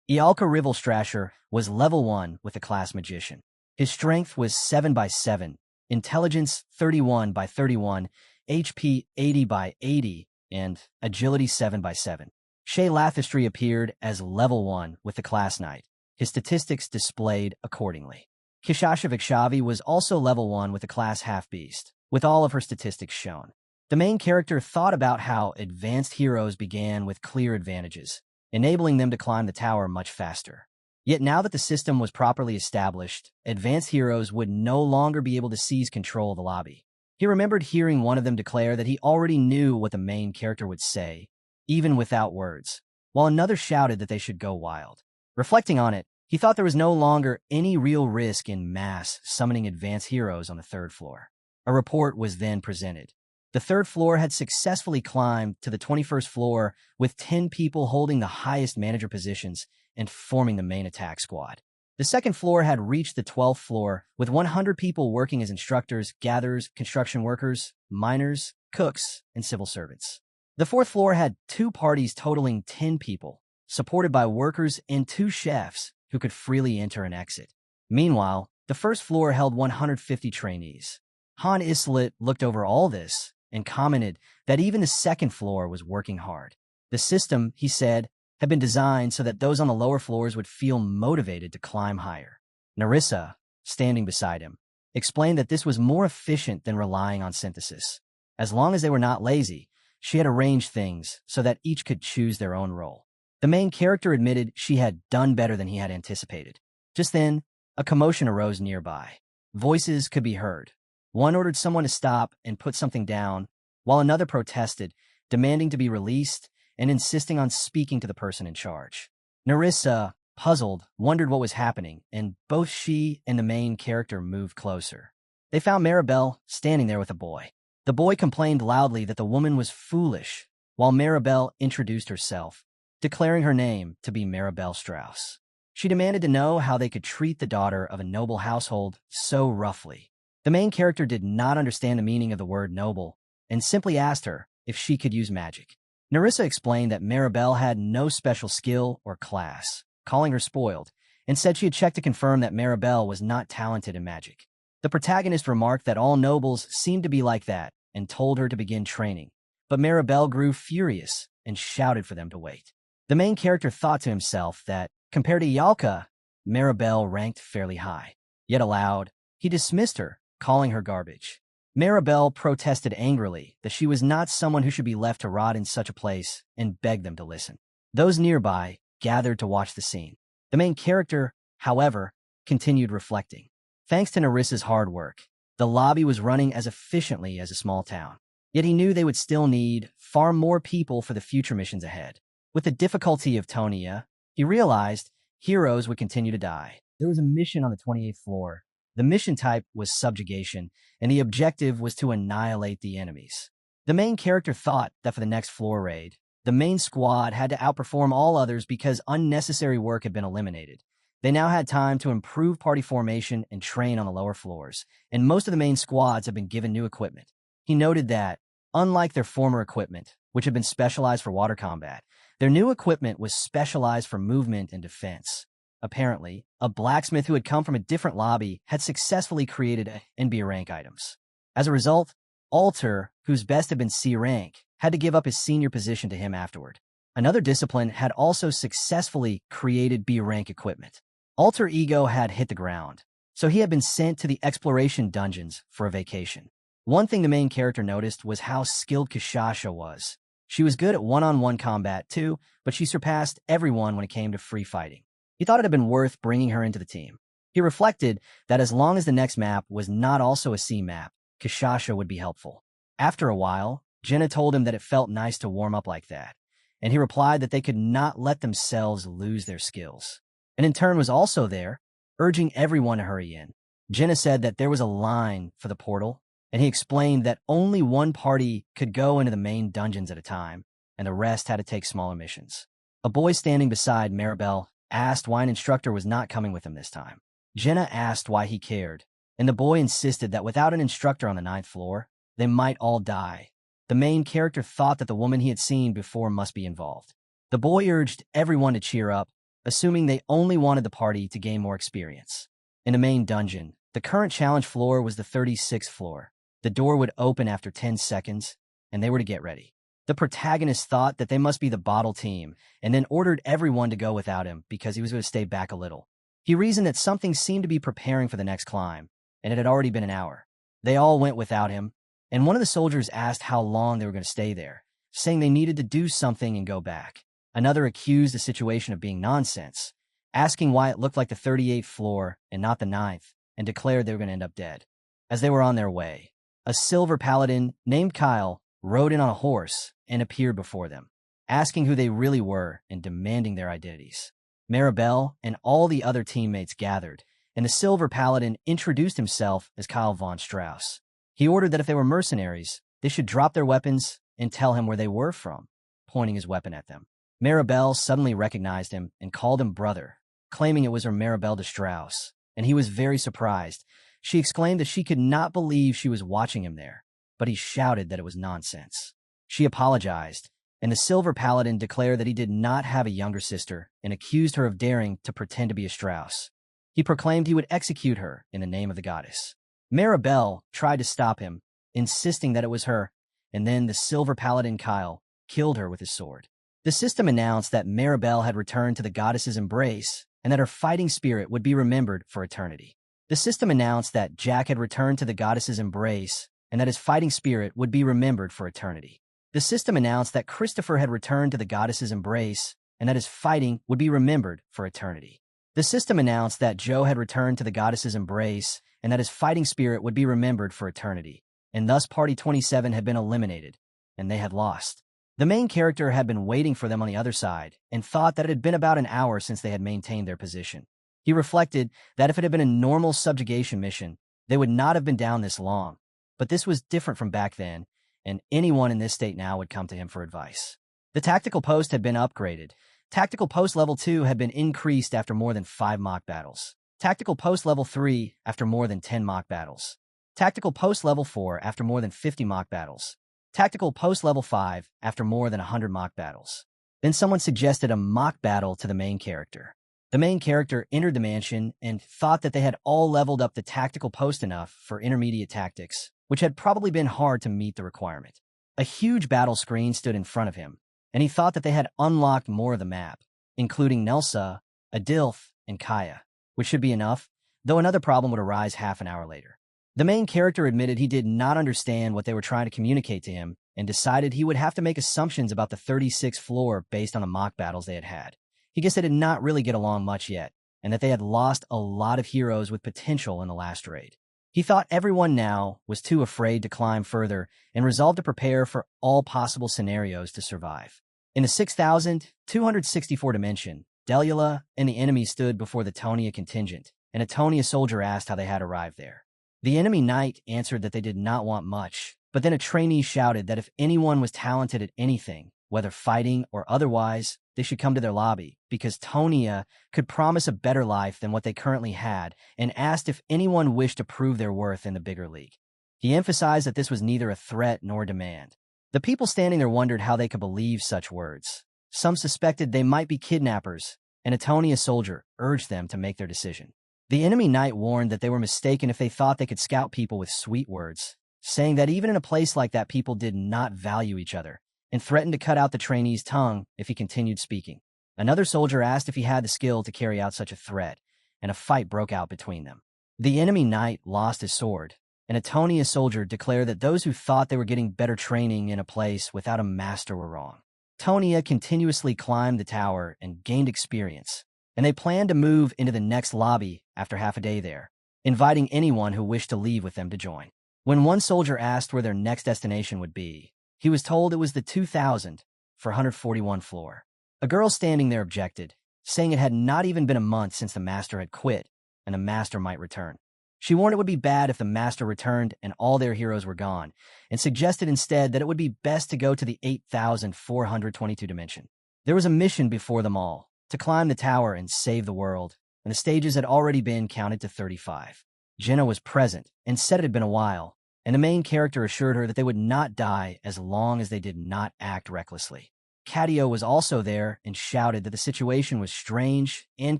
Ialka Rivelstrasher was level 1 with the class magician. His strength was 7 by 7, intelligence 31 by 31, HP 80 by 80, and agility 7 by 7. Shay Lathistry appeared as level 1 with the class knight. His statistics displayed accordingly. Kishasha Vikshavi was also level 1 with the class half-beast, with all of her statistics shown. The main character thought about how advanced heroes began with clear advantages, enabling them to climb the tower much faster. Yet now that the system was properly established, advanced heroes would no longer be able to seize control of the lobby. He remembered hearing one of them declare that he already knew what the main character would say, even without words, while another shouted that they should go wild. Reflecting on it, he thought there was no longer any real risk in mass summoning advanced heroes on the third floor. A report was then presented. The third floor had successfully climbed to the 21st floor with 10 people holding the highest manager positions and forming the main attack squad. The second floor had reached the 12th floor with 100 people working as instructors, gatherers, construction workers, miners, cooks, and civil servants. The fourth floor had 2 parties totaling 10 people, supported by workers and 2 chefs who could freely enter and exit. Meanwhile, the first floor held 150 trainees. Han Islet looked over all this and commented that even the second floor was working hard. The system, he said, had been designed so that those on the lower floors would feel motivated to climb higher. Narissa, standing beside him, explained that this was more efficient than relying on synthesis. As long as they were not lazy, she had arranged things so that each could choose their own role. The main character admitted she had done better than he had anticipated. Just then, a commotion arose nearby. Voices could be heard. One ordered someone to stop and put something down, while another protested, demanding to be released and insisting on speaking to the person in charge. Narissa, puzzled, wondered what was happening, and both she and the main character moved closer. They found Maribel standing there with a boy. The boy complained loudly that the woman was foolish, while Maribel introduced herself, declaring her name to be Maribel Strauss. She demanded to know how they could treat the daughter of a noble household so roughly. The main character did not understand the meaning of the word noble and simply asked her if she could use magic. Narissa explained that Maribel had no special skill or class, calling her spoiled, and said she had checked to confirm that Maribel was not talented in magic. The protagonist remarked that all nobles seemed to be like that and told her to begin training, but Maribel grew furious and shouted for them to wait. The main character thought to himself that, compared to Yalka, Maribel ranked fairly high. Yet aloud, he dismissed her, calling her garbage. Maribel protested angrily that she was not someone who should be left to rot in such a place and begged them to listen. Those nearby gathered to watch the scene. The main character, however, continued reflecting. Thanks to Narissa's hard work, the lobby was running as efficiently as a small town. Yet he knew they would still need far more people for the future missions ahead. With the difficulty of Tonia, he realized heroes would continue to die. There was a mission on the 28th floor. The mission type was subjugation, and the objective was to annihilate the enemies. The main character thought that for the next floor raid, the main squad had to outperform all others because unnecessary work had been eliminated. They now had time to improve party formation and train on the lower floors, and most of the main squads had been given new equipment. He noted that, unlike their former equipment, which had been specialized for water combat, their new equipment was specialized for movement and defense. Apparently, a blacksmith who had come from a different lobby had successfully created NB rank items. As a result, Alter, whose best had been C rank, had to give up his senior position to him afterward. Another discipline had also successfully created B rank equipment. Alter Ego had hit the ground, so he had been sent to the exploration dungeons for a vacation. One thing the main character noticed was how skilled Kishasha was. She was good at one-on-one combat too, but she surpassed everyone when it came to free fighting. He thought it had been worth bringing her into the team. He reflected that as long as the next map was not also a C map, Kishasha would be helpful. After a while, Jenna told him that it felt nice to warm up like that, and he replied that they could not let themselves lose their skills. And in turn was also there, urging everyone to hurry in. Jenna said that there was a line for the portal, and he explained that only one party could go into the main dungeons at a time, and the rest had to take smaller missions. A boy standing beside Maribel asked why an instructor was not coming with him this time. Jenna asked why he cared, and the boy insisted that without an instructor on the 9th floor, they might all die. The main character thought that the woman he had seen before must be involved. The boy urged everyone to cheer up, assuming they only wanted the party to gain more experience. In the main dungeon, the current challenge floor was the 36th floor. The door would open after 10 seconds, and they were to get ready. The protagonist thought that they must be the bottle team, and then ordered everyone to go without him because he was going to stay back a little. He reasoned that something seemed to be preparing for the next climb, and it had already been an hour. They all went without him, and one of the soldiers asked how long they were going to stay there, saying they needed to do something and go back. Another accused the situation of being nonsense, asking why it looked like the 38th floor and not the 9th, and declared they were going to end up dead. As they were on their way, a silver paladin named Kyle rode in on a horse and appeared before them, asking who they really were and demanding their identities. Maribel and all the other teammates gathered, and the silver paladin introduced himself as Kyle von Strauss. He ordered that if they were mercenaries, they should drop their weapons and tell him where they were from, pointing his weapon at them. Maribel suddenly recognized him and called him brother, claiming it was her Maribel de Strauss, and he was very surprised. She exclaimed that she could not believe she was watching him there, but he shouted that it was nonsense. She apologized, and the silver paladin declared that he did not have a younger sister and accused her of daring to pretend to be a Strauss. He proclaimed he would execute her in the name of the goddess. Maribel tried to stop him, insisting that it was her, and then the silver paladin Kyle killed her with his sword. The system announced that Maribel had returned to the goddess's embrace and that her fighting spirit would be remembered for eternity. The system announced that Jack had returned to the goddess's embrace and that his fighting spirit would be remembered for eternity. The system announced that Christopher had returned to the goddess's embrace and that his fighting would be remembered for eternity. The system announced that Joe had returned to the goddess's embrace and that his fighting spirit would be remembered for eternity, and thus Party 27 had been eliminated, and they had lost. The main character had been waiting for them on the other side and thought that it had been about an hour since they had maintained their position. He reflected that if it had been a normal subjugation mission, they would not have been down this long, but this was different from back then, and anyone in this state now would come to him for advice. The tactical post had been upgraded. Tactical post level 2 had been increased after more than 5 mock battles. Tactical post level 3 after more than 10 mock battles. Tactical post level 4 after more than 50 mock battles. Tactical post level 5 after more than 100 mock battles. Then someone suggested a mock battle to the main character. The main character entered the mansion and thought that they had all leveled up the tactical post enough for intermediate tactics, which had probably been hard to meet the requirement. A huge battle screen stood in front of him, and he thought that they had unlocked more of the map, including Nelsa, Adilth, and Kaya, which should be enough, though another problem would arise half an hour later. The main character admitted he did not understand what they were trying to communicate to him and decided he would have to make assumptions about the 36th floor based on the mock battles they had had. He guessed they did not really get along much yet, and that they had lost a lot of heroes with potential in the last raid. He thought everyone now was too afraid to climb further and resolved to prepare for all possible scenarios to survive. In the 6,264 dimension, Delula and the enemy stood before the Tonia contingent, and a Tonia soldier asked how they had arrived there. The enemy knight answered that they did not want much, but then a trainee shouted that if anyone was talented at anything, whether fighting or otherwise, they should come to their lobby, because Tonia could promise a better life than what they currently had, and asked if anyone wished to prove their worth in the bigger league. He emphasized that this was neither a threat nor a demand. The people standing there wondered how they could believe such words. Some suspected they might be kidnappers, and a Tonia soldier urged them to make their decision. The enemy knight warned that they were mistaken if they thought they could scout people with sweet words, saying that even in a place like that people did not value each other, and threatened to cut out the trainee's tongue if he continued speaking. Another soldier asked if he had the skill to carry out such a threat, and a fight broke out between them. The enemy knight lost his sword, and a Tonia soldier declared that those who thought they were getting better training in a place without a master were wrong. Tonia continuously climbed the tower and gained experience, and they planned to move into the next lobby after half a day there, inviting anyone who wished to leave with them to join. When one soldier asked where their next destination would be, he was told it was the 2,441 floor. A girl standing there objected, saying it had not even been a month since the master had quit, and the master might return. She warned it would be bad if the master returned and all their heroes were gone, and suggested instead that it would be best to go to the 8,422 dimension. There was a mission before them all, to climb the tower and save the world, and the stages had already been counted to 35. Jenna was present and said it had been a while, and the main character assured her that they would not die as long as they did not act recklessly. Kadio was also there and shouted that the situation was strange and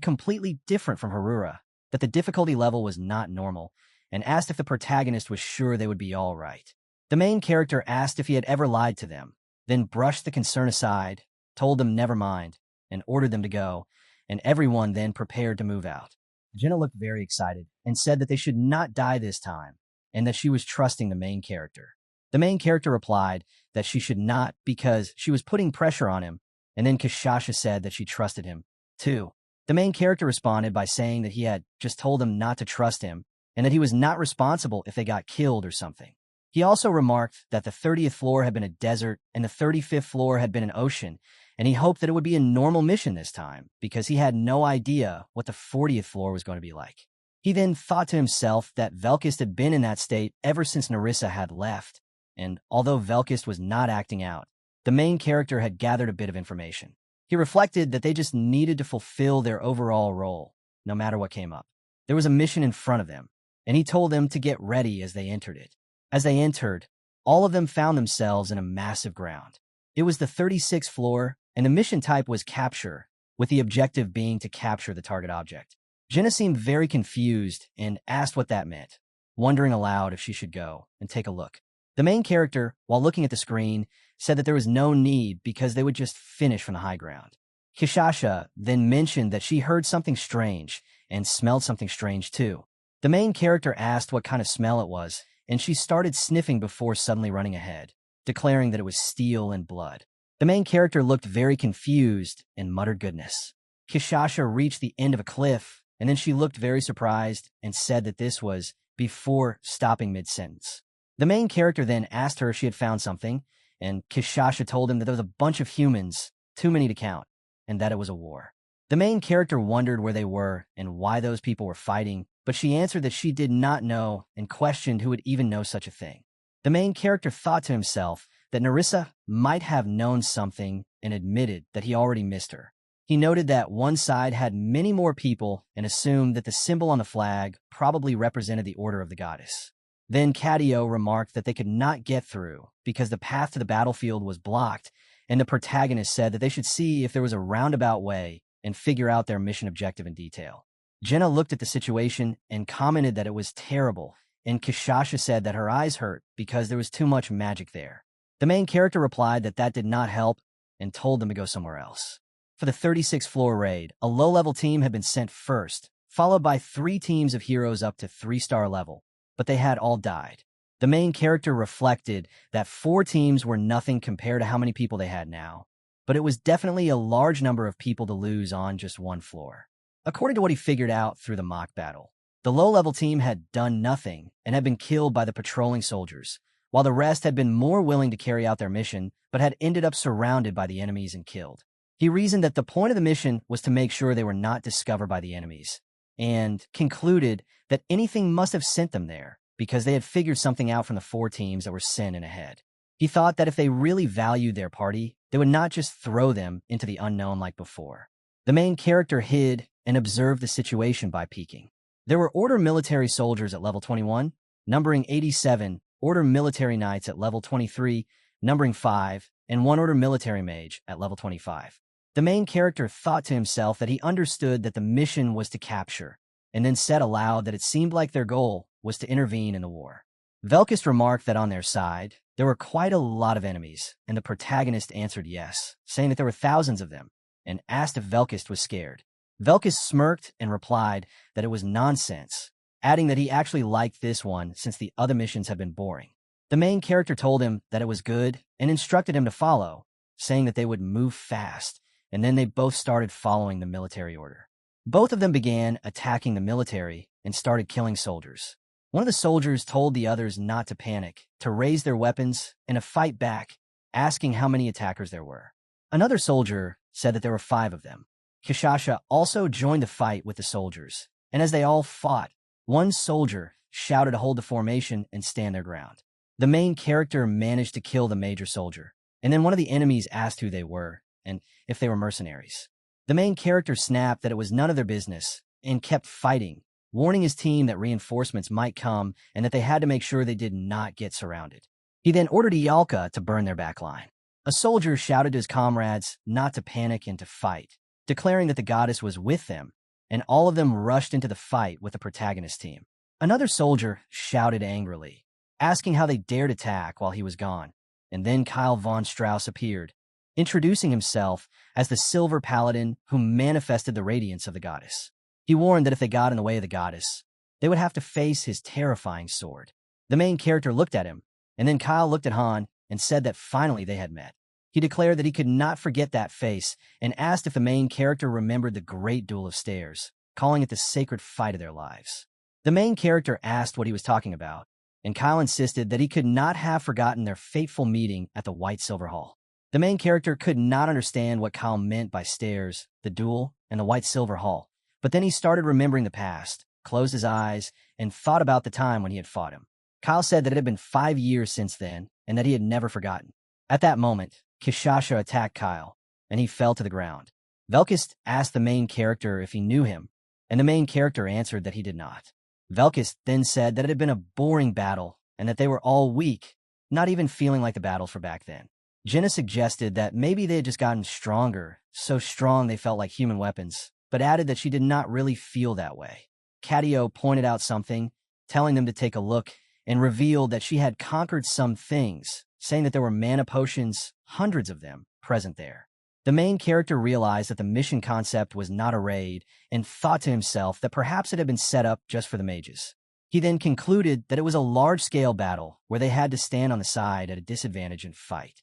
completely different from Harura, that the difficulty level was not normal, and asked if the protagonist was sure they would be all right. The main character asked if he had ever lied to them, then brushed the concern aside, told them never mind, and ordered them to go, and everyone then prepared to move out. Jenna looked very excited and said that they should not die this time, and that she was trusting the main character. The main character replied that she should not because she was putting pressure on him, and then Kishasha said that she trusted him, too. The main character responded by saying that he had just told them not to trust him, and that he was not responsible if they got killed or something. He also remarked that the 30th floor had been a desert and the 35th floor had been an ocean, and he hoped that it would be a normal mission this time because he had no idea what the 40th floor was going to be like. He then thought to himself that Velkist had been in that state ever since Narissa had left, and although Velkist was not acting out, the main character had gathered a bit of information. He reflected that they just needed to fulfill their overall role, no matter what came up. There was a mission in front of them, and he told them to get ready as they entered it. As they entered, all of them found themselves in a massive ground. It was the 36th floor, and the mission type was capture, with the objective being to capture the target object. Jenna seemed very confused and asked what that meant, wondering aloud if she should go and take a look. The main character, while looking at the screen, said that there was no need because they would just finish from the high ground. Kishasha then mentioned that she heard something strange and smelled something strange too. The main character asked what kind of smell it was, and she started sniffing before suddenly running ahead, declaring that it was steel and blood. The main character looked very confused and muttered goodness. Kishasha reached the end of a cliff, and then she looked very surprised and said that this was before stopping mid-sentence. The main character then asked her if she had found something, and Kishasha told him that there was a bunch of humans, too many to count, and that it was a war. The main character wondered where they were and why those people were fighting, but she answered that she did not know and questioned who would even know such a thing. The main character thought to himself that Narissa might have known something and admitted that he already missed her. He noted that one side had many more people and assumed that the symbol on the flag probably represented the order of the goddess. Then Kadio remarked that they could not get through because the path to the battlefield was blocked, and the protagonist said that they should see if there was a roundabout way and figure out their mission objective in detail. Jenna looked at the situation and commented that it was terrible, and Kishasha said that her eyes hurt because there was too much magic there. The main character replied that that did not help and told them to go somewhere else. For the 36th floor raid, a low-level team had been sent first, followed by 3 teams of heroes up to 3-star level, but they had all died. The main character reflected that 4 teams were nothing compared to how many people they had now, but it was definitely a large number of people to lose on just one floor. According to what he figured out through the mock battle, the low-level team had done nothing and had been killed by the patrolling soldiers, while the rest had been more willing to carry out their mission but had ended up surrounded by the enemies and killed. He reasoned that the point of the mission was to make sure they were not discovered by the enemies, and concluded that anything must have sent them there because they had figured something out from the 4 teams that were sent in ahead. He thought that if they really valued their party, they would not just throw them into the unknown like before. The main character hid and observed the situation by peeking. There were Order military soldiers at level 21, numbering 87, Order military knights at level 23, numbering 5, and 1 Order military mage at level 25. The main character thought to himself that he understood that the mission was to capture, and then said aloud that it seemed like their goal was to intervene in the war. Velkist remarked that on their side, there were quite a lot of enemies, and the protagonist answered yes, saying that there were thousands of them, and asked if Velkist was scared. Velkist smirked and replied that it was nonsense, adding that he actually liked this one since the other missions had been boring. The main character told him that it was good and instructed him to follow, saying that they would move fast, and then they both started following the military order. Both of them began attacking the military and started killing soldiers. One of the soldiers told the others not to panic, to raise their weapons, and to fight back, asking how many attackers there were. Another soldier said that there were 5 of them. Kishasha also joined the fight with the soldiers, and as they all fought, one soldier shouted to hold the formation and stand their ground. The main character managed to kill the major soldier, and then one of the enemies asked who they were, and if they were mercenaries. The main character snapped that it was none of their business, and kept fighting, warning his team that reinforcements might come and that they had to make sure they did not get surrounded. He then ordered Iyalka to burn their backline. A soldier shouted to his comrades not to panic and to fight, declaring that the goddess was with them, and all of them rushed into the fight with the protagonist team. Another soldier shouted angrily, asking how they dared attack while he was gone, and then Kyle von Strauss appeared, introducing himself as the Silver Paladin who manifested the radiance of the goddess. He warned that if they got in the way of the goddess, they would have to face his terrifying sword. The main character looked at him, and then Kyle looked at Han and said that finally they had met. He declared that he could not forget that face and asked if the main character remembered the Great Duel of Stairs, calling it the sacred fight of their lives. The main character asked what he was talking about, and Kyle insisted that he could not have forgotten their fateful meeting at the White Silver Hall. The main character could not understand what Kyle meant by stairs, the duel, and the White Silver Hall, but then he started remembering the past, closed his eyes, and thought about the time when he had fought him. Kyle said that it had been 5 years since then, and that he had never forgotten. At that moment, Kishasha attacked Kyle, and he fell to the ground. Velkist asked the main character if he knew him, and the main character answered that he did not. Velkist then said that it had been a boring battle, and that they were all weak, not even feeling like the battles for back then. Jenna suggested that maybe they had just gotten stronger, so strong they felt like human weapons, but added that she did not really feel that way. Cadio pointed out something, telling them to take a look, and revealed that she had conquered some things, saying that there were mana potions, hundreds of them, present there. The main character realized that the mission concept was not a raid and thought to himself that perhaps it had been set up just for the mages. He then concluded that it was a large-scale battle where they had to stand on the side at a disadvantage and fight.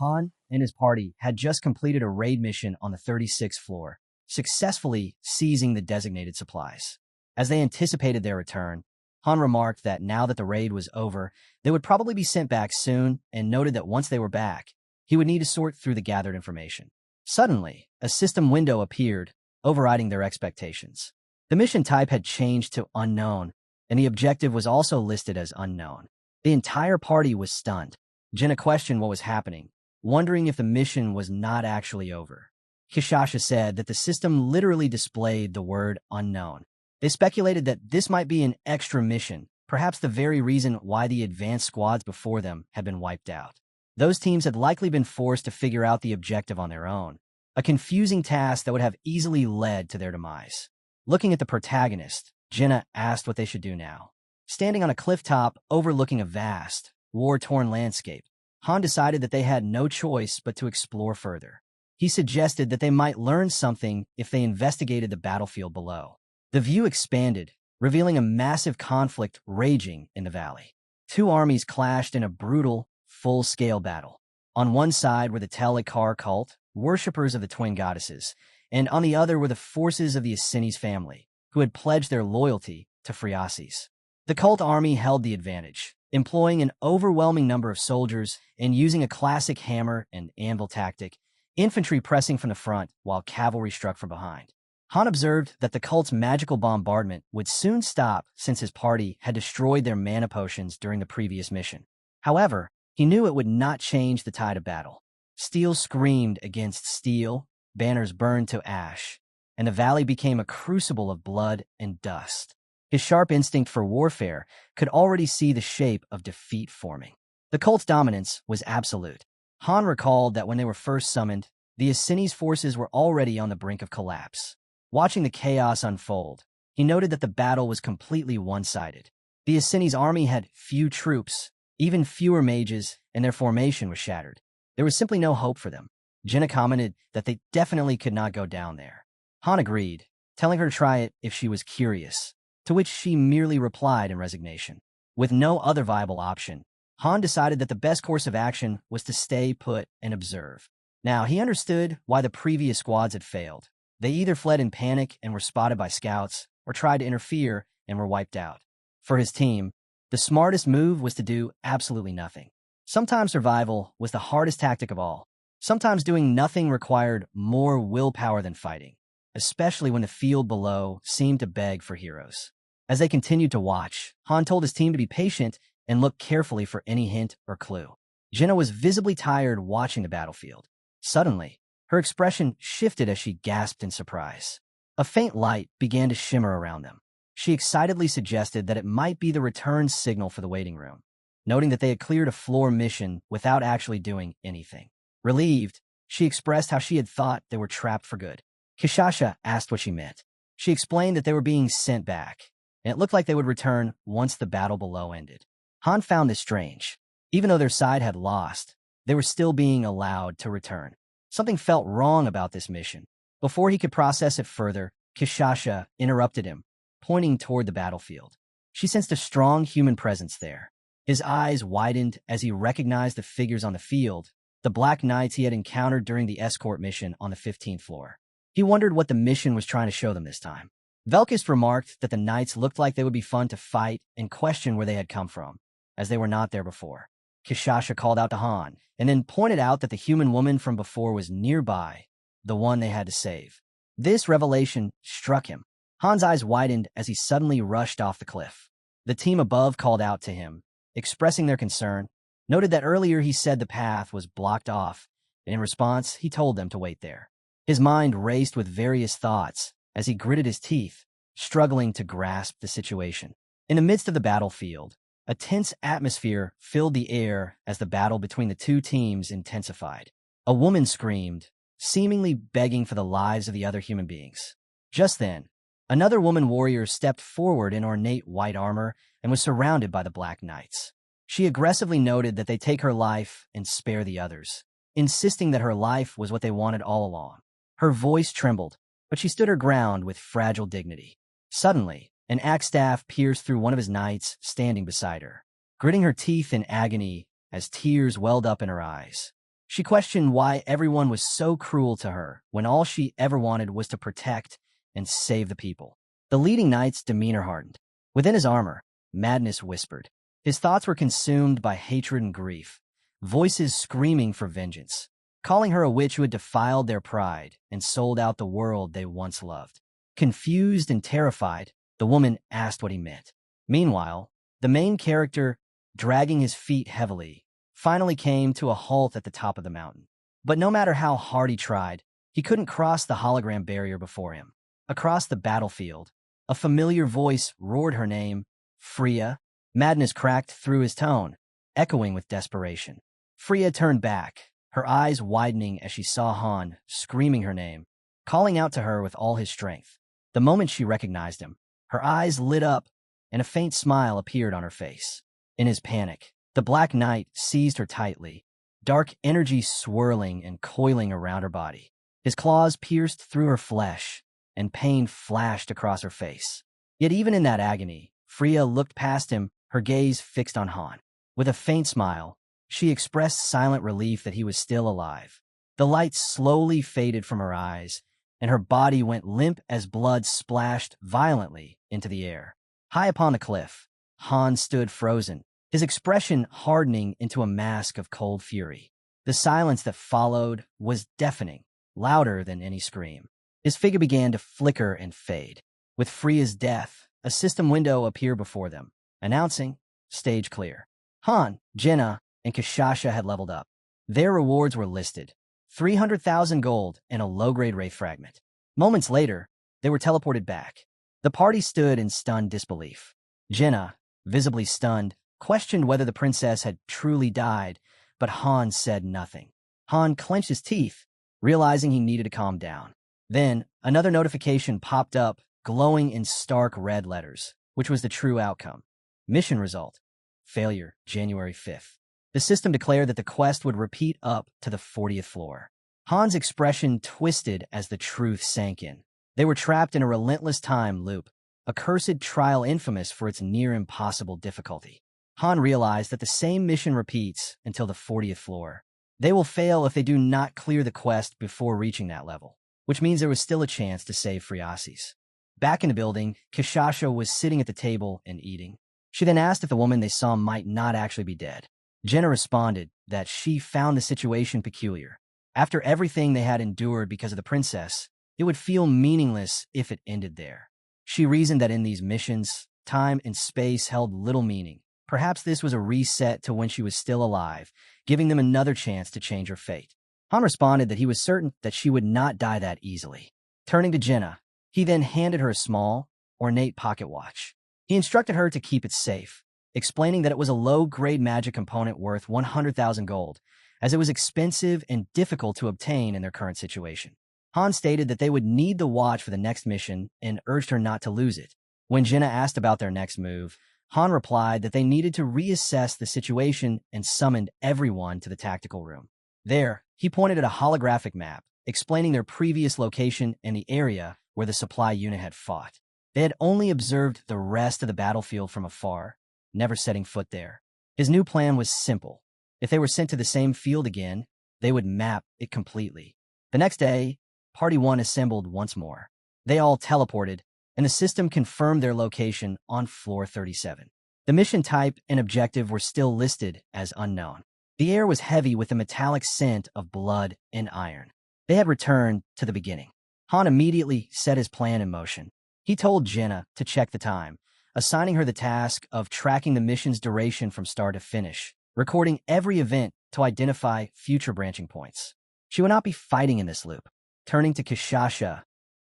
Han and his party had just completed a raid mission on the 36th floor, successfully seizing the designated supplies. As they anticipated their return, Han remarked that now that the raid was over, they would probably be sent back soon and noted that once they were back, he would need to sort through the gathered information. Suddenly, a system window appeared, overriding their expectations. The mission type had changed to unknown, and the objective was also listed as unknown. The entire party was stunned. Jenna questioned what was happening, wondering if the mission was not actually over. Kishasha said that the system literally displayed the word unknown. They speculated that this might be an extra mission, perhaps the very reason why the advanced squads before them had been wiped out. Those teams had likely been forced to figure out the objective on their own, a confusing task that would have easily led to their demise. Looking at the protagonist, Jenna asked what they should do now. Standing on a cliff top overlooking a vast, war-torn landscape, Han decided that they had no choice but to explore further. He suggested that they might learn something if they investigated the battlefield below. The view expanded, revealing a massive conflict raging in the valley. Two armies clashed in a brutal, full-scale battle. On one side were the Telikar cult, worshippers of the twin goddesses, and on the other were the forces of the Asini's family, who had pledged their loyalty to Phriasis. The cult army held the advantage, employing an overwhelming number of soldiers and using a classic hammer and anvil tactic, infantry pressing from the front while cavalry struck from behind. Han observed that the cult's magical bombardment would soon stop since his party had destroyed their mana potions during the previous mission. However, he knew it would not change the tide of battle. Steel screamed against steel, banners burned to ash, and the valley became a crucible of blood and dust. His sharp instinct for warfare could already see the shape of defeat forming. The cult's dominance was absolute. Han recalled that when they were first summoned, the Asini's forces were already on the brink of collapse. Watching the chaos unfold, he noted that the battle was completely one-sided. The Asini's army had few troops, even fewer mages, and their formation was shattered. There was simply no hope for them. Jenna commented that they definitely could not go down there. Han agreed, telling her to try it if she was curious, to which she merely replied in resignation. With no other viable option, Han decided that the best course of action was to stay put and observe. Now, he understood why the previous squads had failed. They either fled in panic and were spotted by scouts, or tried to interfere and were wiped out. For his team, the smartest move was to do absolutely nothing. Sometimes survival was the hardest tactic of all. Sometimes doing nothing required more willpower than fighting, especially when the field below seemed to beg for heroes. As they continued to watch, Han told his team to be patient and look carefully for any hint or clue. Jenna was visibly tired watching the battlefield. Suddenly, her expression shifted as she gasped in surprise. A faint light began to shimmer around them. She excitedly suggested that it might be the return signal for the waiting room, noting that they had cleared a floor mission without actually doing anything. Relieved, she expressed how she had thought they were trapped for good. Kishasha asked what she meant. She explained that they were being sent back, and it looked like they would return once the battle below ended. Han found this strange. Even though their side had lost, they were still being allowed to return. Something felt wrong about this mission. Before he could process it further, Kishasha interrupted him, pointing toward the battlefield. She sensed a strong human presence there. His eyes widened as he recognized the figures on the field, the Black Knights he had encountered during the escort mission on the 15th floor. He wondered what the mission was trying to show them this time. Velkist remarked that the knights looked like they would be fun to fight and questioned where they had come from, as they were not there before. Kishasha called out to Han, and then pointed out that the human woman from before was nearby, the one they had to save. This revelation struck him. Han's eyes widened as he suddenly rushed off the cliff. The team above called out to him, expressing their concern, noted that earlier he said the path was blocked off, and in response, he told them to wait there. His mind raced with various thoughts as he gritted his teeth, struggling to grasp the situation. In the midst of the battlefield, a tense atmosphere filled the air as the battle between the two teams intensified. A woman screamed, seemingly begging for the lives of the other human beings. Just then, another woman warrior stepped forward in ornate white armor and was surrounded by the Black Knights. She aggressively noted that they take her life and spare the others, insisting that her life was what they wanted all along. Her voice trembled, but she stood her ground with fragile dignity. Suddenly, an axe staff pierced through one of his knights standing beside her, gritting her teeth in agony as tears welled up in her eyes. She questioned why everyone was so cruel to her when all she ever wanted was to protect and save the people. The leading knight's demeanor hardened. Within his armor, madness whispered. His thoughts were consumed by hatred and grief, voices screaming for vengeance, calling her a witch who had defiled their pride and sold out the world they once loved. Confused and terrified, the woman asked what he meant. Meanwhile, the main character, dragging his feet heavily, finally came to a halt at the top of the mountain. But no matter how hard he tried, he couldn't cross the hologram barrier before him. Across the battlefield, a familiar voice roared her name, Freya. Madness cracked through his tone, echoing with desperation. Freya turned back, her eyes widening as she saw Han screaming her name, calling out to her with all his strength. The moment she recognized him, her eyes lit up, and a faint smile appeared on her face. In his panic, the Black Knight seized her tightly, dark energy swirling and coiling around her body. His claws pierced through her flesh, and pain flashed across her face. Yet even in that agony, Freya looked past him, her gaze fixed on Han. With a faint smile, she expressed silent relief that he was still alive. The light slowly faded from her eyes, and her body went limp as blood splashed violently into the air. High upon the cliff, Han stood frozen, his expression hardening into a mask of cold fury. The silence that followed was deafening, louder than any scream. His figure began to flicker and fade. With Freya's death, a system window appeared before them, announcing, "Stage clear." Han, Jenna, and Kishasha had leveled up. Their rewards were listed, 300,000 gold and a low-grade wraith fragment. Moments later, they were teleported back. The party stood in stunned disbelief. Jenna, visibly stunned, questioned whether the princess had truly died, but Han said nothing. Han clenched his teeth, realizing he needed to calm down. Then, another notification popped up, glowing in stark red letters, which was the true outcome. Mission result: failure, January 5th. The system declared that the quest would repeat up to the 40th floor. Han's expression twisted as the truth sank in. They were trapped in a relentless time loop, a cursed trial infamous for its near-impossible difficulty. Han realized that the same mission repeats until the 40th floor. They will fail if they do not clear the quest before reaching that level, which means there was still a chance to save Phreasis. Back in the building, Kishasha was sitting at the table and eating. She then asked if the woman they saw might not actually be dead. Jenna responded that she found the situation peculiar. After everything they had endured because of the princess, it would feel meaningless if it ended there. She reasoned that in these missions, time and space held little meaning. Perhaps this was a reset to when she was still alive, giving them another chance to change her fate. Han responded that he was certain that she would not die that easily. Turning to Jenna, he then handed her a small, ornate pocket watch. He instructed her to keep it safe, explaining that it was a low-grade magic component worth 100,000 gold, as it was expensive and difficult to obtain in their current situation. Han stated that they would need the watch for the next mission and urged her not to lose it. When Jenna asked about their next move, Han replied that they needed to reassess the situation and summoned everyone to the tactical room. There, he pointed at a holographic map, explaining their previous location and the area where the supply unit had fought. They had only observed the rest of the battlefield from afar, never setting foot there. His new plan was simple. If they were sent to the same field again, they would map it completely. The next day, Party 1 assembled once more. They all teleported, and the system confirmed their location on floor 37. The mission type and objective were still listed as unknown. The air was heavy with a metallic scent of blood and iron. They had returned to the beginning. Han immediately set his plan in motion. He told Jenna to check the time, assigning her the task of tracking the mission's duration from start to finish, recording every event to identify future branching points. She would not be fighting in this loop. Turning to Kishasha,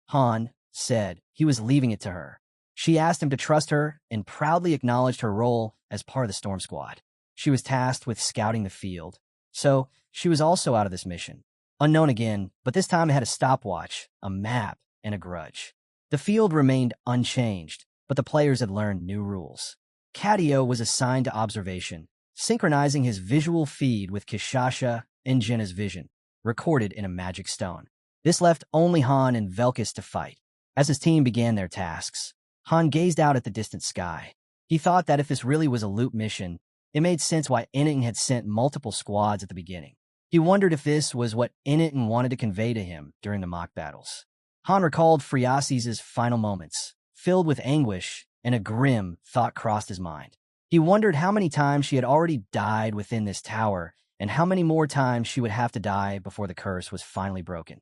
Han said he was leaving it to her. She asked him to trust her and proudly acknowledged her role as part of the Storm Squad. She was tasked with scouting the field, so she was also out of this mission. Unknown again, but this time it had a stopwatch, a map, and a grudge. The field remained unchanged, but the players had learned new rules. Cadio was assigned to observation, synchronizing his visual feed with Kishasha and Jenna's vision, recorded in a magic stone. This left only Han and Velkus to fight. As his team began their tasks, Han gazed out at the distant sky. He thought that if this really was a loop mission, it made sense why Enniton had sent multiple squads at the beginning. He wondered if this was what Enniton wanted to convey to him during the mock battles. Han recalled Friasis's final moments, filled with anguish, and a grim thought crossed his mind. He wondered how many times she had already died within this tower, and how many more times she would have to die before the curse was finally broken.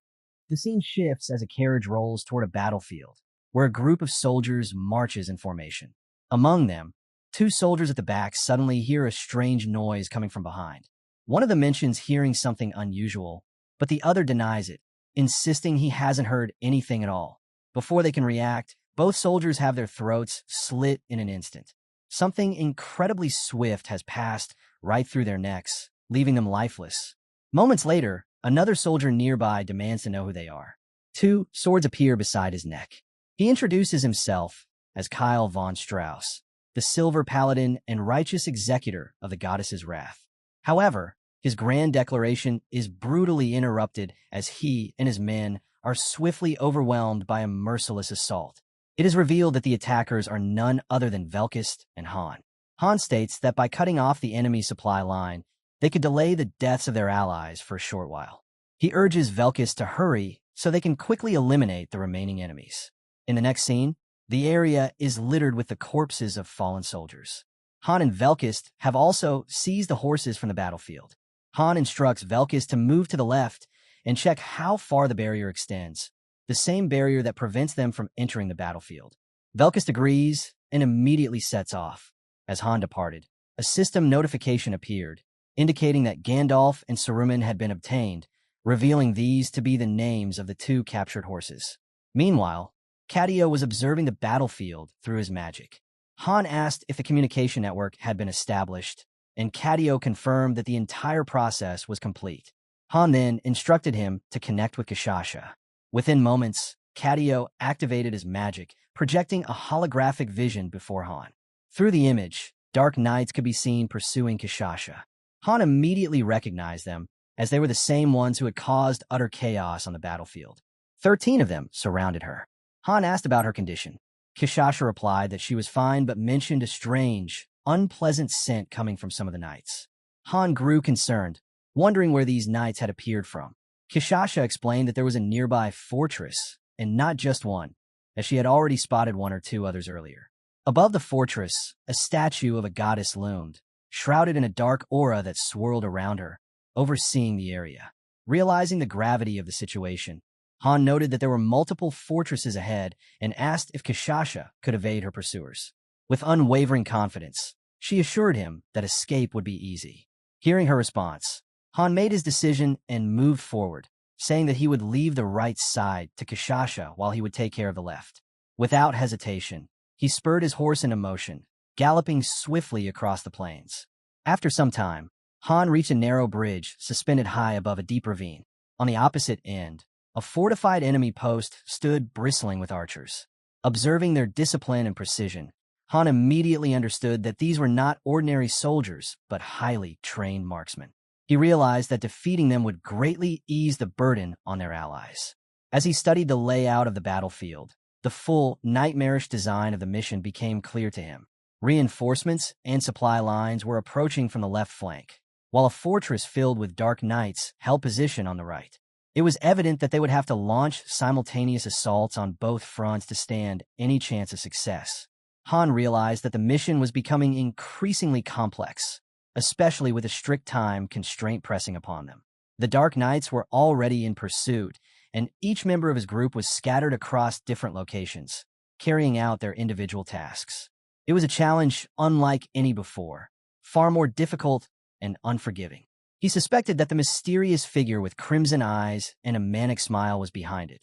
The scene shifts as a carriage rolls toward a battlefield, where a group of soldiers marches in formation. Among them, two soldiers at the back suddenly hear a strange noise coming from behind. One of them mentions hearing something unusual, but the other denies it, insisting he hasn't heard anything at all. Before they can react, both soldiers have their throats slit in an instant. Something incredibly swift has passed right through their necks, leaving them lifeless. Moments later, another soldier nearby demands to know who they are. Two swords appear beside his neck. He introduces himself as Kyle von Strauss, the Silver Paladin and righteous executor of the goddess's wrath. However, his grand declaration is brutally interrupted as he and his men are swiftly overwhelmed by a merciless assault. It is revealed that the attackers are none other than Velkus and Han. Han states that by cutting off the enemy supply line, they could delay the deaths of their allies for a short while. He urges Velkus to hurry so they can quickly eliminate the remaining enemies. In the next scene, the area is littered with the corpses of fallen soldiers. Han and Velkus have also seized the horses from the battlefield. Han instructs Velkus to move to the left and check how far the barrier extends, the same barrier that prevents them from entering the battlefield. Velkus agrees and immediately sets off. As Han departed, a system notification appeared, indicating that Gandalf and Saruman had been obtained, revealing these to be the names of the two captured horses. Meanwhile, Cadio was observing the battlefield through his magic. Han asked if the communication network had been established, and Cadio confirmed that the entire process was complete. Han then instructed him to connect with Kishasha. Within moments, Cadio activated his magic, projecting a holographic vision before Han. Through the image, dark knights could be seen pursuing Kishasha. Han immediately recognized them, as they were the same ones who had caused utter chaos on the battlefield. 13 of them surrounded her. Han asked about her condition. Kishasha replied that she was fine but mentioned a strange, unpleasant scent coming from some of the knights. Han grew concerned, wondering where these knights had appeared from. Kishasha explained that there was a nearby fortress, and not just one, as she had already spotted one or two others earlier. Above the fortress, a statue of a goddess loomed, shrouded in a dark aura that swirled around her, overseeing the area. Realizing the gravity of the situation, Han noted that there were multiple fortresses ahead and asked if Kishasha could evade her pursuers. With unwavering confidence, she assured him that escape would be easy. Hearing her response, Han made his decision and moved forward, saying that he would leave the right side to Kishasha while he would take care of the left. Without hesitation, he spurred his horse into motion, galloping swiftly across the plains. After some time, Han reached a narrow bridge suspended high above a deep ravine. On the opposite end, a fortified enemy post stood bristling with archers. Observing their discipline and precision, Han immediately understood that these were not ordinary soldiers, but highly trained marksmen. He realized that defeating them would greatly ease the burden on their allies. As he studied the layout of the battlefield, the full, nightmarish design of the mission became clear to him. Reinforcements and supply lines were approaching from the left flank, while a fortress filled with dark knights held position on the right. It was evident that they would have to launch simultaneous assaults on both fronts to stand any chance of success. Han realized that the mission was becoming increasingly complex, especially with a strict time constraint pressing upon them. The Dark Knights were already in pursuit, and each member of his group was scattered across different locations, carrying out their individual tasks. It was a challenge unlike any before, far more difficult and unforgiving. He suspected that the mysterious figure with crimson eyes and a manic smile was behind it,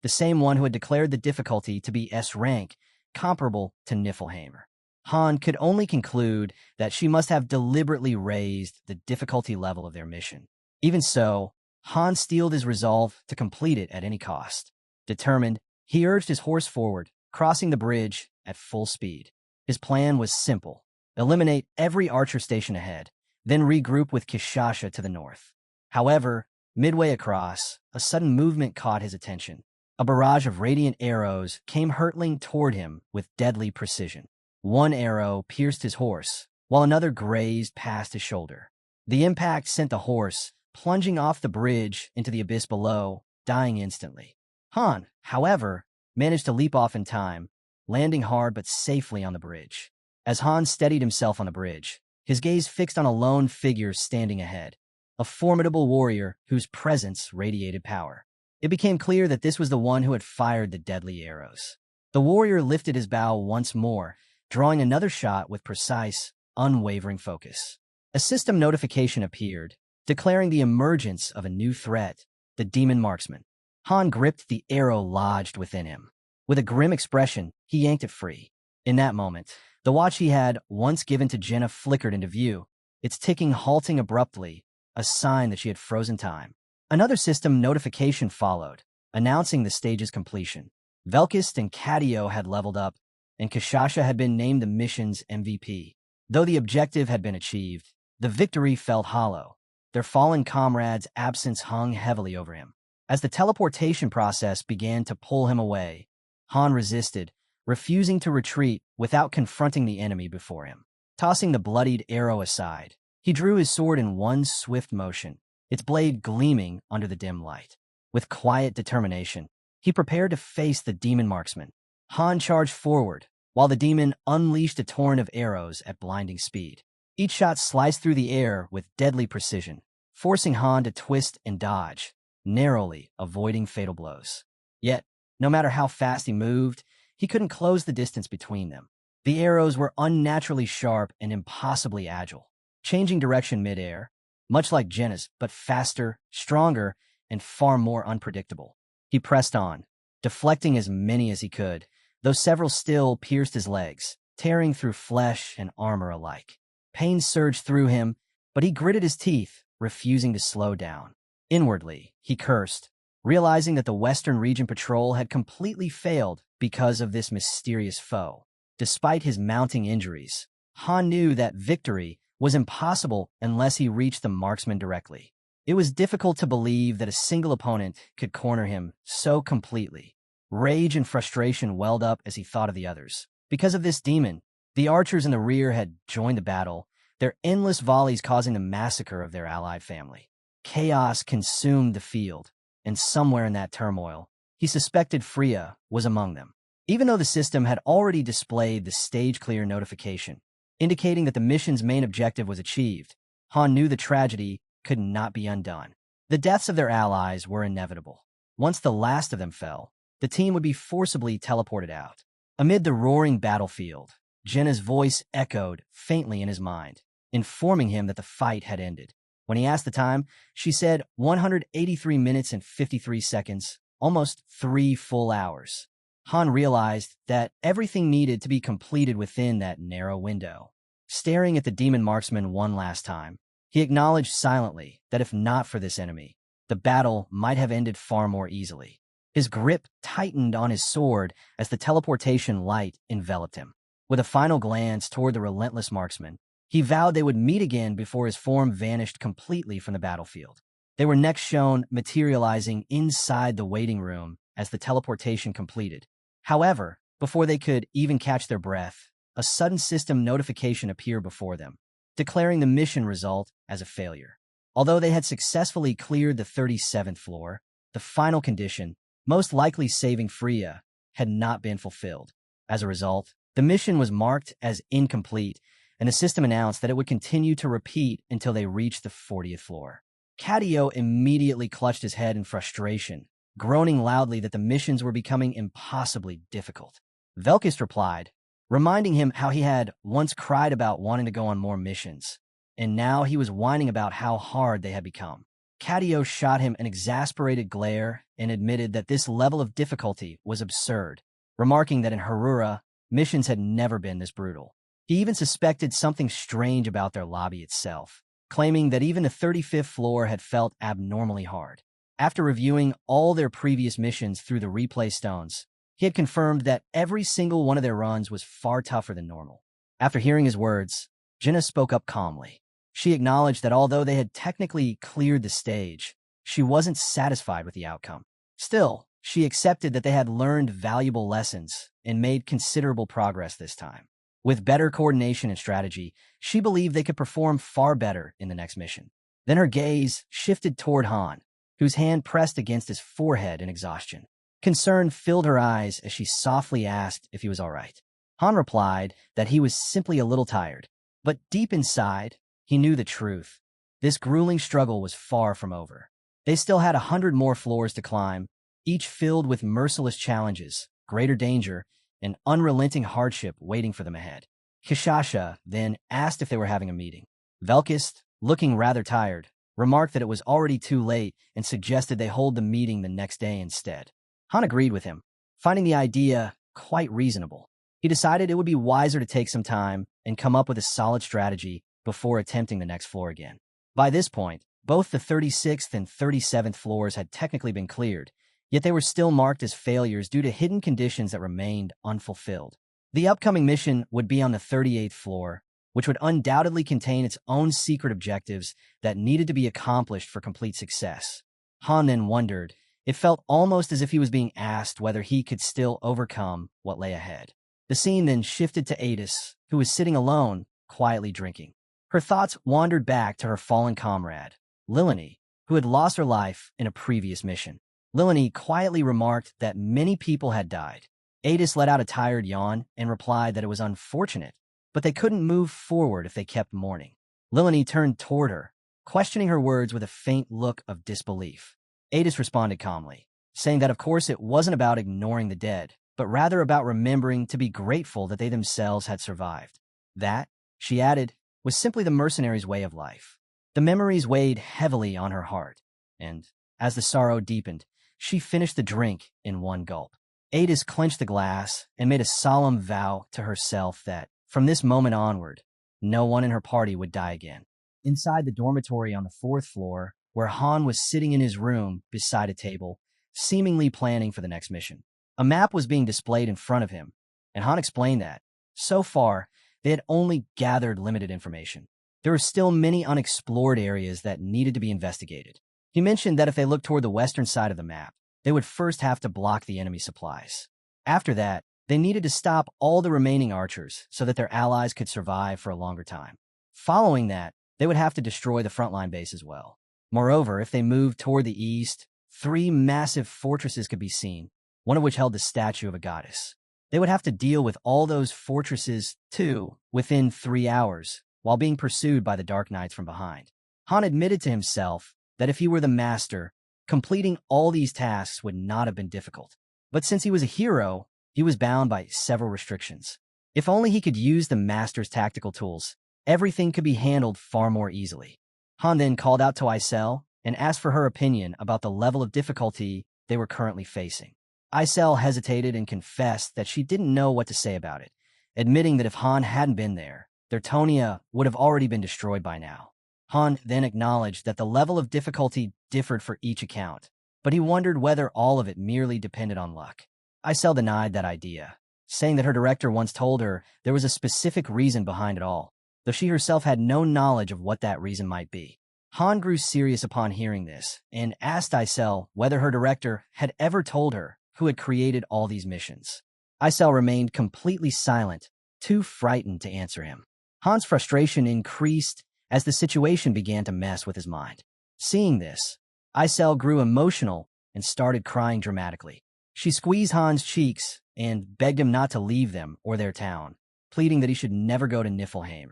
the same one who had declared the difficulty to be S rank, comparable to Niflheimer. Han could only conclude that she must have deliberately raised the difficulty level of their mission. Even so, Han steeled his resolve to complete it at any cost. Determined, he urged his horse forward, crossing the bridge at full speed. His plan was simple: eliminate every archer station ahead, then regroup with Kishasha to the north. However, midway across, a sudden movement caught his attention. A barrage of radiant arrows came hurtling toward him with deadly precision. One arrow pierced his horse, while another grazed past his shoulder. The impact sent the horse plunging off the bridge into the abyss below, dying instantly. Han, however, managed to leap off in time, landing hard but safely on the bridge. As Han steadied himself on the bridge, his gaze fixed on a lone figure standing ahead, a formidable warrior whose presence radiated power. It became clear that this was the one who had fired the deadly arrows. The warrior lifted his bow once more, drawing another shot with precise, unwavering focus. A system notification appeared, declaring the emergence of a new threat, the demon marksman. Han gripped the arrow lodged within him. With a grim expression, he yanked it free. In that moment, the watch he had once given to Jenna flickered into view, its ticking halting abruptly, a sign that she had frozen time. Another system notification followed, announcing the stage's completion. Velkist and Cadio had leveled up, and Kishasha had been named the mission's MVP. Though the objective had been achieved, the victory felt hollow. Their fallen comrade's absence hung heavily over him. As the teleportation process began to pull him away, Han resisted, refusing to retreat without confronting the enemy before him. Tossing the bloodied arrow aside, he drew his sword in one swift motion, its blade gleaming under the dim light. With quiet determination, he prepared to face the demon marksman. Han charged forward, while the demon unleashed a torrent of arrows at blinding speed. Each shot sliced through the air with deadly precision, forcing Han to twist and dodge, narrowly avoiding fatal blows. Yet, no matter how fast he moved, he couldn't close the distance between them. The arrows were unnaturally sharp and impossibly agile, changing direction midair, much like Jenna's, but faster, stronger, and far more unpredictable. He pressed on, deflecting as many as he could, though several still pierced his legs, tearing through flesh and armor alike. Pain surged through him, but he gritted his teeth, refusing to slow down. Inwardly, he cursed, realizing that the Western Region Patrol had completely failed because of this mysterious foe. Despite his mounting injuries, Han knew that victory was impossible unless he reached the marksman directly. It was difficult to believe that a single opponent could corner him so completely. Rage and frustration welled up as he thought of the others. Because of this demon, the archers in the rear had joined the battle, their endless volleys causing the massacre of their allied family. Chaos consumed the field, and somewhere in that turmoil, he suspected Freya was among them. Even though the system had already displayed the stage-clear notification, indicating that the mission's main objective was achieved, Han knew the tragedy could not be undone. The deaths of their allies were inevitable. Once the last of them fell, the team would be forcibly teleported out. Amid the roaring battlefield, Jenna's voice echoed faintly in his mind, informing him that the fight had ended. When he asked the time, she said 183 minutes and 53 seconds, almost 3 full hours. Han realized that everything needed to be completed within that narrow window. Staring at the demon marksman one last time, he acknowledged silently that if not for this enemy, the battle might have ended far more easily. His grip tightened on his sword as the teleportation light enveloped him. With a final glance toward the relentless marksman, he vowed they would meet again before his form vanished completely from the battlefield. They were next shown materializing inside the waiting room as the teleportation completed. However, before they could even catch their breath, a sudden system notification appeared before them, declaring the mission result as a failure. Although they had successfully cleared the 37th floor, the final condition, most likely saving Freya, had not been fulfilled. As a result, the mission was marked as incomplete, and the system announced that it would continue to repeat until they reached the 40th floor. Cadio immediately clutched his head in frustration, groaning loudly that the missions were becoming impossibly difficult. Velkist replied, reminding him how he had once cried about wanting to go on more missions, and now he was whining about how hard they had become. Cadio shot him an exasperated glare and admitted that this level of difficulty was absurd, remarking that in Harura, missions had never been this brutal. He even suspected something strange about their lobby itself, claiming that even the 35th floor had felt abnormally hard. After reviewing all their previous missions through the replay stones, he had confirmed that every single one of their runs was far tougher than normal. After hearing his words, Jinna spoke up calmly. She acknowledged that although they had technically cleared the stage, she wasn't satisfied with the outcome. Still, she accepted that they had learned valuable lessons and made considerable progress this time. With better coordination and strategy, she believed they could perform far better in the next mission. Then her gaze shifted toward Han, whose hand pressed against his forehead in exhaustion. Concern filled her eyes as she softly asked if he was all right. Han replied that he was simply a little tired, but deep inside, he knew the truth. This grueling struggle was far from over. They still had 100 more floors to climb, each filled with merciless challenges, greater danger, and unrelenting hardship waiting for them ahead. Kishasha then asked if they were having a meeting. Velkist, looking rather tired, remarked that it was already too late and suggested they hold the meeting the next day instead. Han agreed with him, finding the idea quite reasonable. He decided it would be wiser to take some time and come up with a solid strategy before attempting the next floor again. By this point, both the 36th and 37th floors had technically been cleared, yet they were still marked as failures due to hidden conditions that remained unfulfilled. The upcoming mission would be on the 38th floor, which would undoubtedly contain its own secret objectives that needed to be accomplished for complete success. Han then wondered. It felt almost as if he was being asked whether he could still overcome what lay ahead. The scene then shifted to Adis, who was sitting alone, quietly drinking. Her thoughts wandered back to her fallen comrade, Lilani, who had lost her life in a previous mission. Lilani quietly remarked that many people had died. Adis let out a tired yawn and replied that it was unfortunate, but they couldn't move forward if they kept mourning. Lilani turned toward her, questioning her words with a faint look of disbelief. Adis responded calmly, saying that of course it wasn't about ignoring the dead, but rather about remembering to be grateful that they themselves had survived. That, she added, was simply the mercenaries' way of life. The memories weighed heavily on her heart, and, as the sorrow deepened, she finished the drink in one gulp. Adis clenched the glass and made a solemn vow to herself that, from this moment onward, no one in her party would die again. Inside the dormitory on the 4th floor, where Han was sitting in his room beside a table, seemingly planning for the next mission. A map was being displayed in front of him, and Han explained that, so far, they had only gathered limited information. There were still many unexplored areas that needed to be investigated. He mentioned that if they looked toward the western side of the map, they would first have to block the enemy supplies. After that, they needed to stop all the remaining archers so that their allies could survive for a longer time. Following that, they would have to destroy the frontline base as well. Moreover, if they moved toward the east, 3 massive fortresses could be seen, one of which held the statue of a goddess. They would have to deal with all those fortresses, too, within 3 hours, while being pursued by the Dark Knights from behind. Han admitted to himself that if he were the master, completing all these tasks would not have been difficult. But since he was a hero, he was bound by several restrictions. If only he could use the master's tactical tools, everything could be handled far more easily. Han then called out to Isel and asked for her opinion about the level of difficulty they were currently facing. Isel hesitated and confessed that she didn't know what to say about it, admitting that if Han hadn't been there, their Tonia would have already been destroyed by now. Han then acknowledged that the level of difficulty differed for each account, but he wondered whether all of it merely depended on luck. Isel denied that idea, saying that her director once told her there was a specific reason behind it all, though she herself had no knowledge of what that reason might be. Han grew serious upon hearing this and asked Isel whether her director had ever told her who had created all these missions. Isel remained completely silent, too frightened to answer him. Han's frustration increased as the situation began to mess with his mind. Seeing this, Isel grew emotional and started crying dramatically. She squeezed Han's cheeks and begged him not to leave them or their town, pleading that he should never go to Niflheim.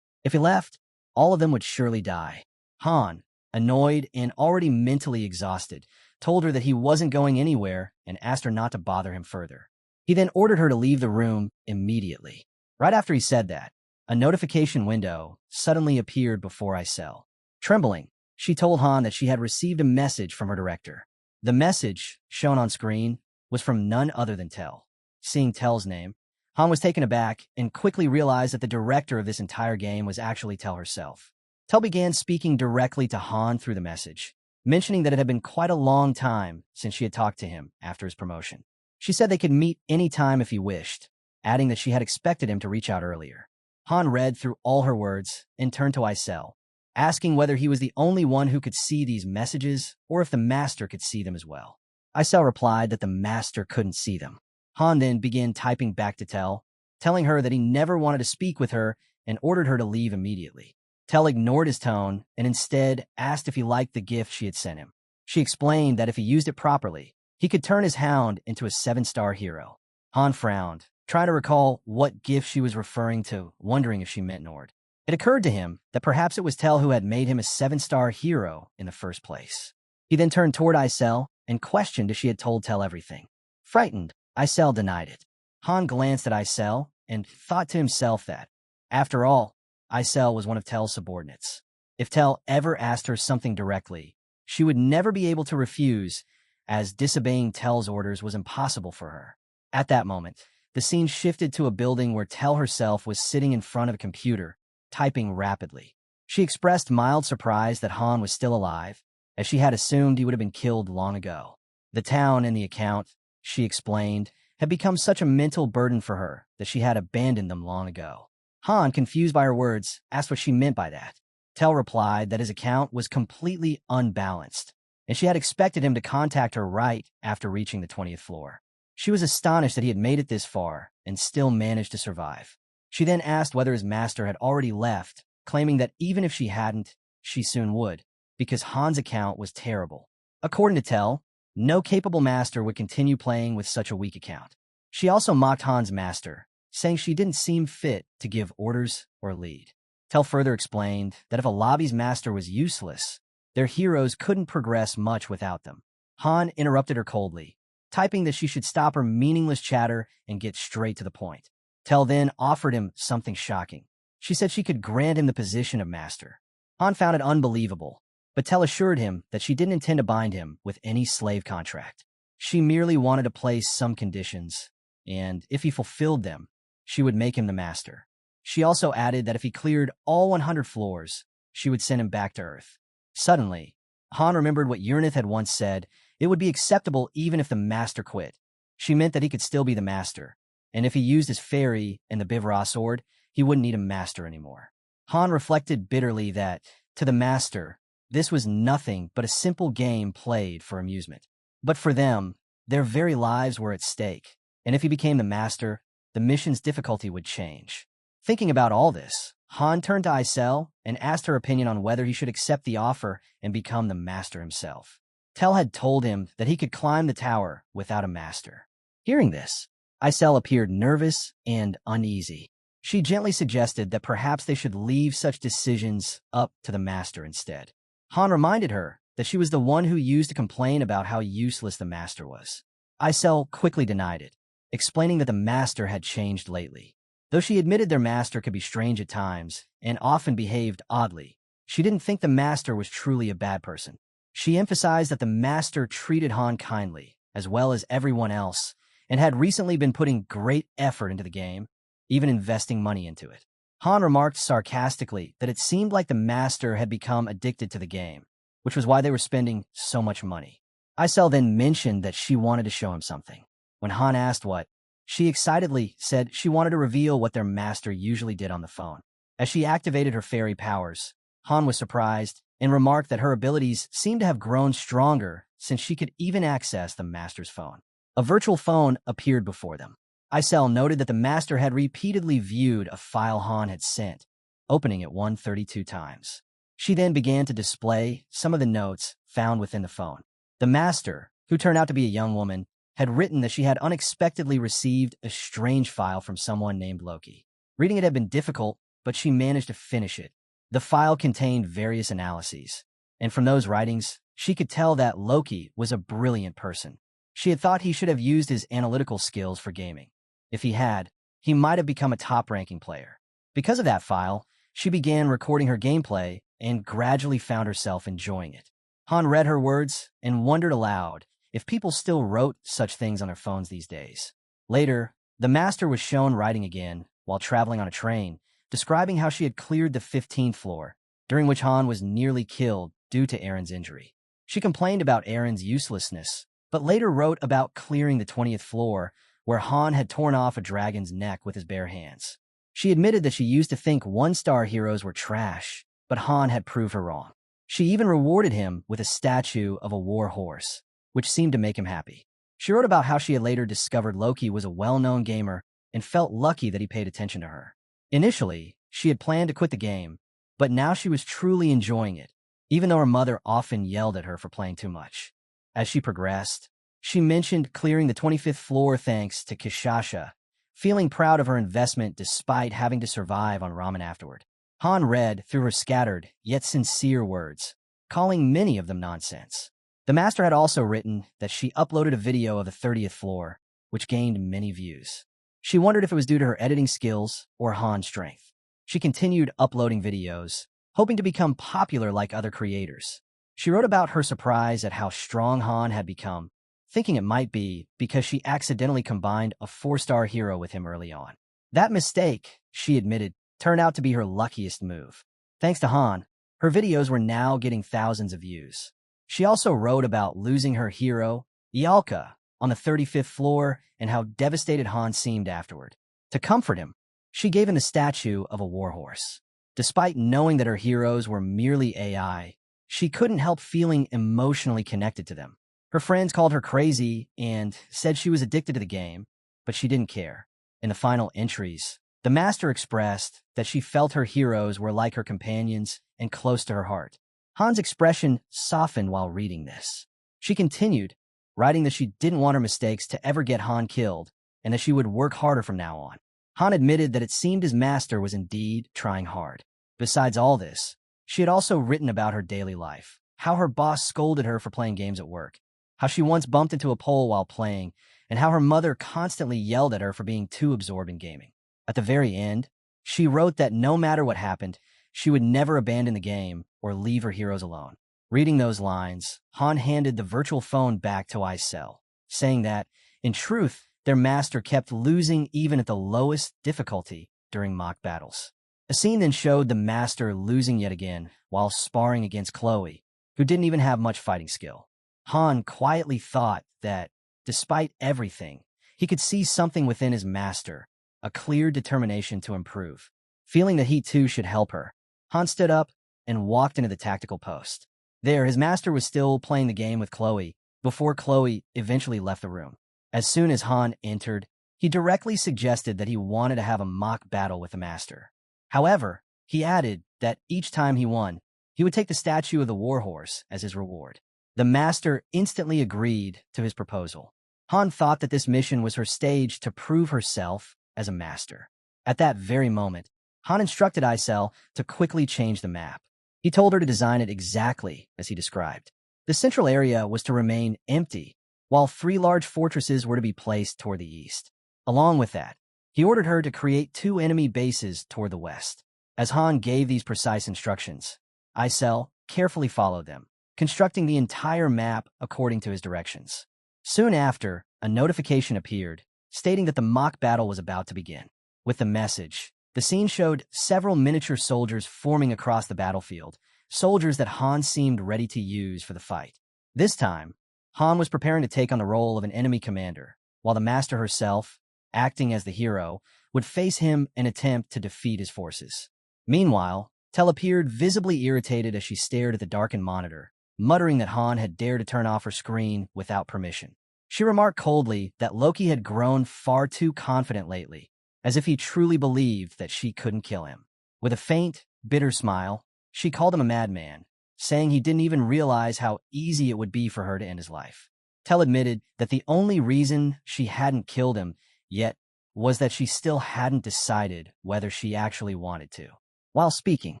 If he left, all of them would surely die. Han, annoyed and already mentally exhausted, told her that he wasn't going anywhere and asked her not to bother him further. He then ordered her to leave the room immediately. Right after he said that, a notification window suddenly appeared before Isel. Trembling, she told Han that she had received a message from her director. The message, shown on screen, was from none other than Tel. Seeing Tel's name, Han was taken aback and quickly realized that the director of this entire game was actually Tel herself. Tel began speaking directly to Han through the message, mentioning that it had been quite a long time since she had talked to him after his promotion. She said they could meet any time if he wished, adding that she had expected him to reach out earlier. Han read through all her words and turned to Isel, asking whether he was the only one who could see these messages or if the master could see them as well. Isel replied that the master couldn't see them. Han then began typing back to Tel, telling her that he never wanted to speak with her and ordered her to leave immediately. Tel ignored his tone and instead asked if he liked the gift she had sent him. She explained that if he used it properly, he could turn his hound into a 7-star hero. Han frowned, trying to recall what gift she was referring to, wondering if she meant Nord. It occurred to him that perhaps it was Tel who had made him a 7-star hero in the first place. He then turned toward Isel and questioned if she had told Tel everything. Frightened, Isel denied it. Han glanced at Isel and thought to himself that, after all, Isel was one of Tel's subordinates. If Tel ever asked her something directly, she would never be able to refuse, as disobeying Tel's orders was impossible for her. At that moment, the scene shifted to a building where Tel herself was sitting in front of a computer, typing rapidly. She expressed mild surprise that Han was still alive, as she had assumed he would have been killed long ago. The town and the account, she explained, had become such a mental burden for her that she had abandoned them long ago. Han, confused by her words, asked what she meant by that. Tel replied that his account was completely unbalanced, and she had expected him to contact her right after reaching the 20th floor. She was astonished that he had made it this far and still managed to survive. She then asked whether his master had already left, claiming that even if she hadn't, she soon would, because Han's account was terrible. According to Tel, no capable master would continue playing with such a weak account. She also mocked Han's master, saying she didn't seem fit to give orders or lead. Tel further explained that if a lobby's master was useless, their heroes couldn't progress much without them. Han interrupted her coldly, typing that she should stop her meaningless chatter and get straight to the point. Tel then offered him something shocking. She said she could grant him the position of master. Han found it unbelievable, but Tel assured him that she didn't intend to bind him with any slave contract. She merely wanted to place some conditions, and if he fulfilled them, she would make him the master. She also added that if he cleared all 100 floors, she would send him back to Earth. Suddenly, Han remembered what Urnith had once said: it would be acceptable even if the master quit. She meant that he could still be the master, and if he used his fairy and the Bivra sword, he wouldn't need a master anymore. Han reflected bitterly that, to the master, this was nothing but a simple game played for amusement. But for them, their very lives were at stake, and if he became the master, the mission's difficulty would change. Thinking about all this, Han turned to Isel and asked her opinion on whether he should accept the offer and become the master himself. Tel had told him that he could climb the tower without a master. Hearing this, Isel appeared nervous and uneasy. She gently suggested that perhaps they should leave such decisions up to the master instead. Han reminded her that she was the one who used to complain about how useless the master was. Isel quickly denied it, explaining that the master had changed lately. Though she admitted their master could be strange at times and often behaved oddly, she didn't think the master was truly a bad person. She emphasized that the master treated Han kindly, as well as everyone else, and had recently been putting great effort into the game, even investing money into it. Han remarked sarcastically that it seemed like the master had become addicted to the game, which was why they were spending so much money. Isel then mentioned that she wanted to show him something. When Han asked what, she excitedly said she wanted to reveal what their master usually did on the phone. As she activated her fairy powers, Han was surprised and remarked that her abilities seemed to have grown stronger since she could even access the master's phone. A virtual phone appeared before them. Isel noted that the master had repeatedly viewed a file Han had sent, opening it 132 times. She then began to display some of the notes found within the phone. The master, who turned out to be a young woman, had written that she had unexpectedly received a strange file from someone named Loki. Reading it had been difficult, but she managed to finish it. The file contained various analyses, and from those writings, she could tell that Loki was a brilliant person. She had thought he should have used his analytical skills for gaming. If he had, he might have become a top-ranking player. Because of that file, she began recording her gameplay and gradually found herself enjoying it. Han read her words and wondered aloud if people still wrote such things on their phones these days. Later, the master was shown writing again while traveling on a train, describing how she had cleared the 15th floor, during which Han was nearly killed due to Aaron's injury. She complained about Aaron's uselessness, but later wrote about clearing the 20th floor, where Han had torn off a dragon's neck with his bare hands. She admitted that she used to think one-star heroes were trash, but Han had proved her wrong. She even rewarded him with a statue of a war horse, which seemed to make him happy. She wrote about how she had later discovered Loki was a well-known gamer and felt lucky that he paid attention to her. Initially, she had planned to quit the game, but now she was truly enjoying it, even though her mother often yelled at her for playing too much. As she progressed, she mentioned clearing the 25th floor thanks to Kishasha, feeling proud of her investment despite having to survive on ramen afterward. Han read through her scattered, yet sincere words, calling many of them nonsense. The master had also written that she uploaded a video of the 30th floor, which gained many views. She wondered if it was due to her editing skills or Han's strength. She continued uploading videos, hoping to become popular like other creators. She wrote about her surprise at how strong Han had become, thinking it might be because she accidentally combined a 4-star hero with him early on. That mistake, she admitted, turned out to be her luckiest move. Thanks to Han, her videos were now getting thousands of views. She also wrote about losing her hero, Yalka, on the 35th floor and how devastated Han seemed afterward. To comfort him, she gave him a statue of a warhorse. Despite knowing that her heroes were merely AI, she couldn't help feeling emotionally connected to them. Her friends called her crazy and said she was addicted to the game, but she didn't care. In the final entries, the master expressed that she felt her heroes were like her companions and close to her heart. Han's expression softened while reading this. She continued, writing that she didn't want her mistakes to ever get Han killed and that she would work harder from now on. Han admitted that it seemed his master was indeed trying hard. Besides all this, she had also written about her daily life, how her boss scolded her for playing games at work, how she once bumped into a pole while playing, and how her mother constantly yelled at her for being too absorbed in gaming. At the very end, she wrote that no matter what happened, she would never abandon the game or leave her heroes alone. Reading those lines, Han handed the virtual phone back to Isel, saying that, in truth, their master kept losing even at the lowest difficulty during mock battles. A scene then showed the master losing yet again while sparring against Chloe, who didn't even have much fighting skill. Han quietly thought that, despite everything, he could see something within his master, a clear determination to improve. Feeling that he too should help her, Han stood up and walked into the tactical post. There, his master was still playing the game with Chloe before Chloe eventually left the room. As soon as Han entered, he directly suggested that he wanted to have a mock battle with the master. However, he added that each time he won, he would take the statue of the warhorse as his reward. The master instantly agreed to his proposal. Han thought that this mission was her stage to prove herself as a master. At that very moment, Han instructed Isel to quickly change the map. He told her to design it exactly as he described. The central area was to remain empty, while 3 large fortresses were to be placed toward the east. Along with that, he ordered her to create 2 enemy bases toward the west. As Han gave these precise instructions, Isel carefully followed them, constructing the entire map according to his directions. Soon after, a notification appeared, stating that the mock battle was about to begin. With the message, the scene showed several miniature soldiers forming across the battlefield, soldiers that Han seemed ready to use for the fight. This time, Han was preparing to take on the role of an enemy commander, while the Master herself, acting as the hero, would face him and attempt to defeat his forces. Meanwhile, Tel appeared visibly irritated as she stared at the darkened monitor, muttering that Han had dared to turn off her screen without permission. She remarked coldly that Loki had grown far too confident lately, as if he truly believed that she couldn't kill him. With a faint, bitter smile, she called him a madman, saying he didn't even realize how easy it would be for her to end his life. Tel admitted that the only reason she hadn't killed him yet was that she still hadn't decided whether she actually wanted to. While speaking,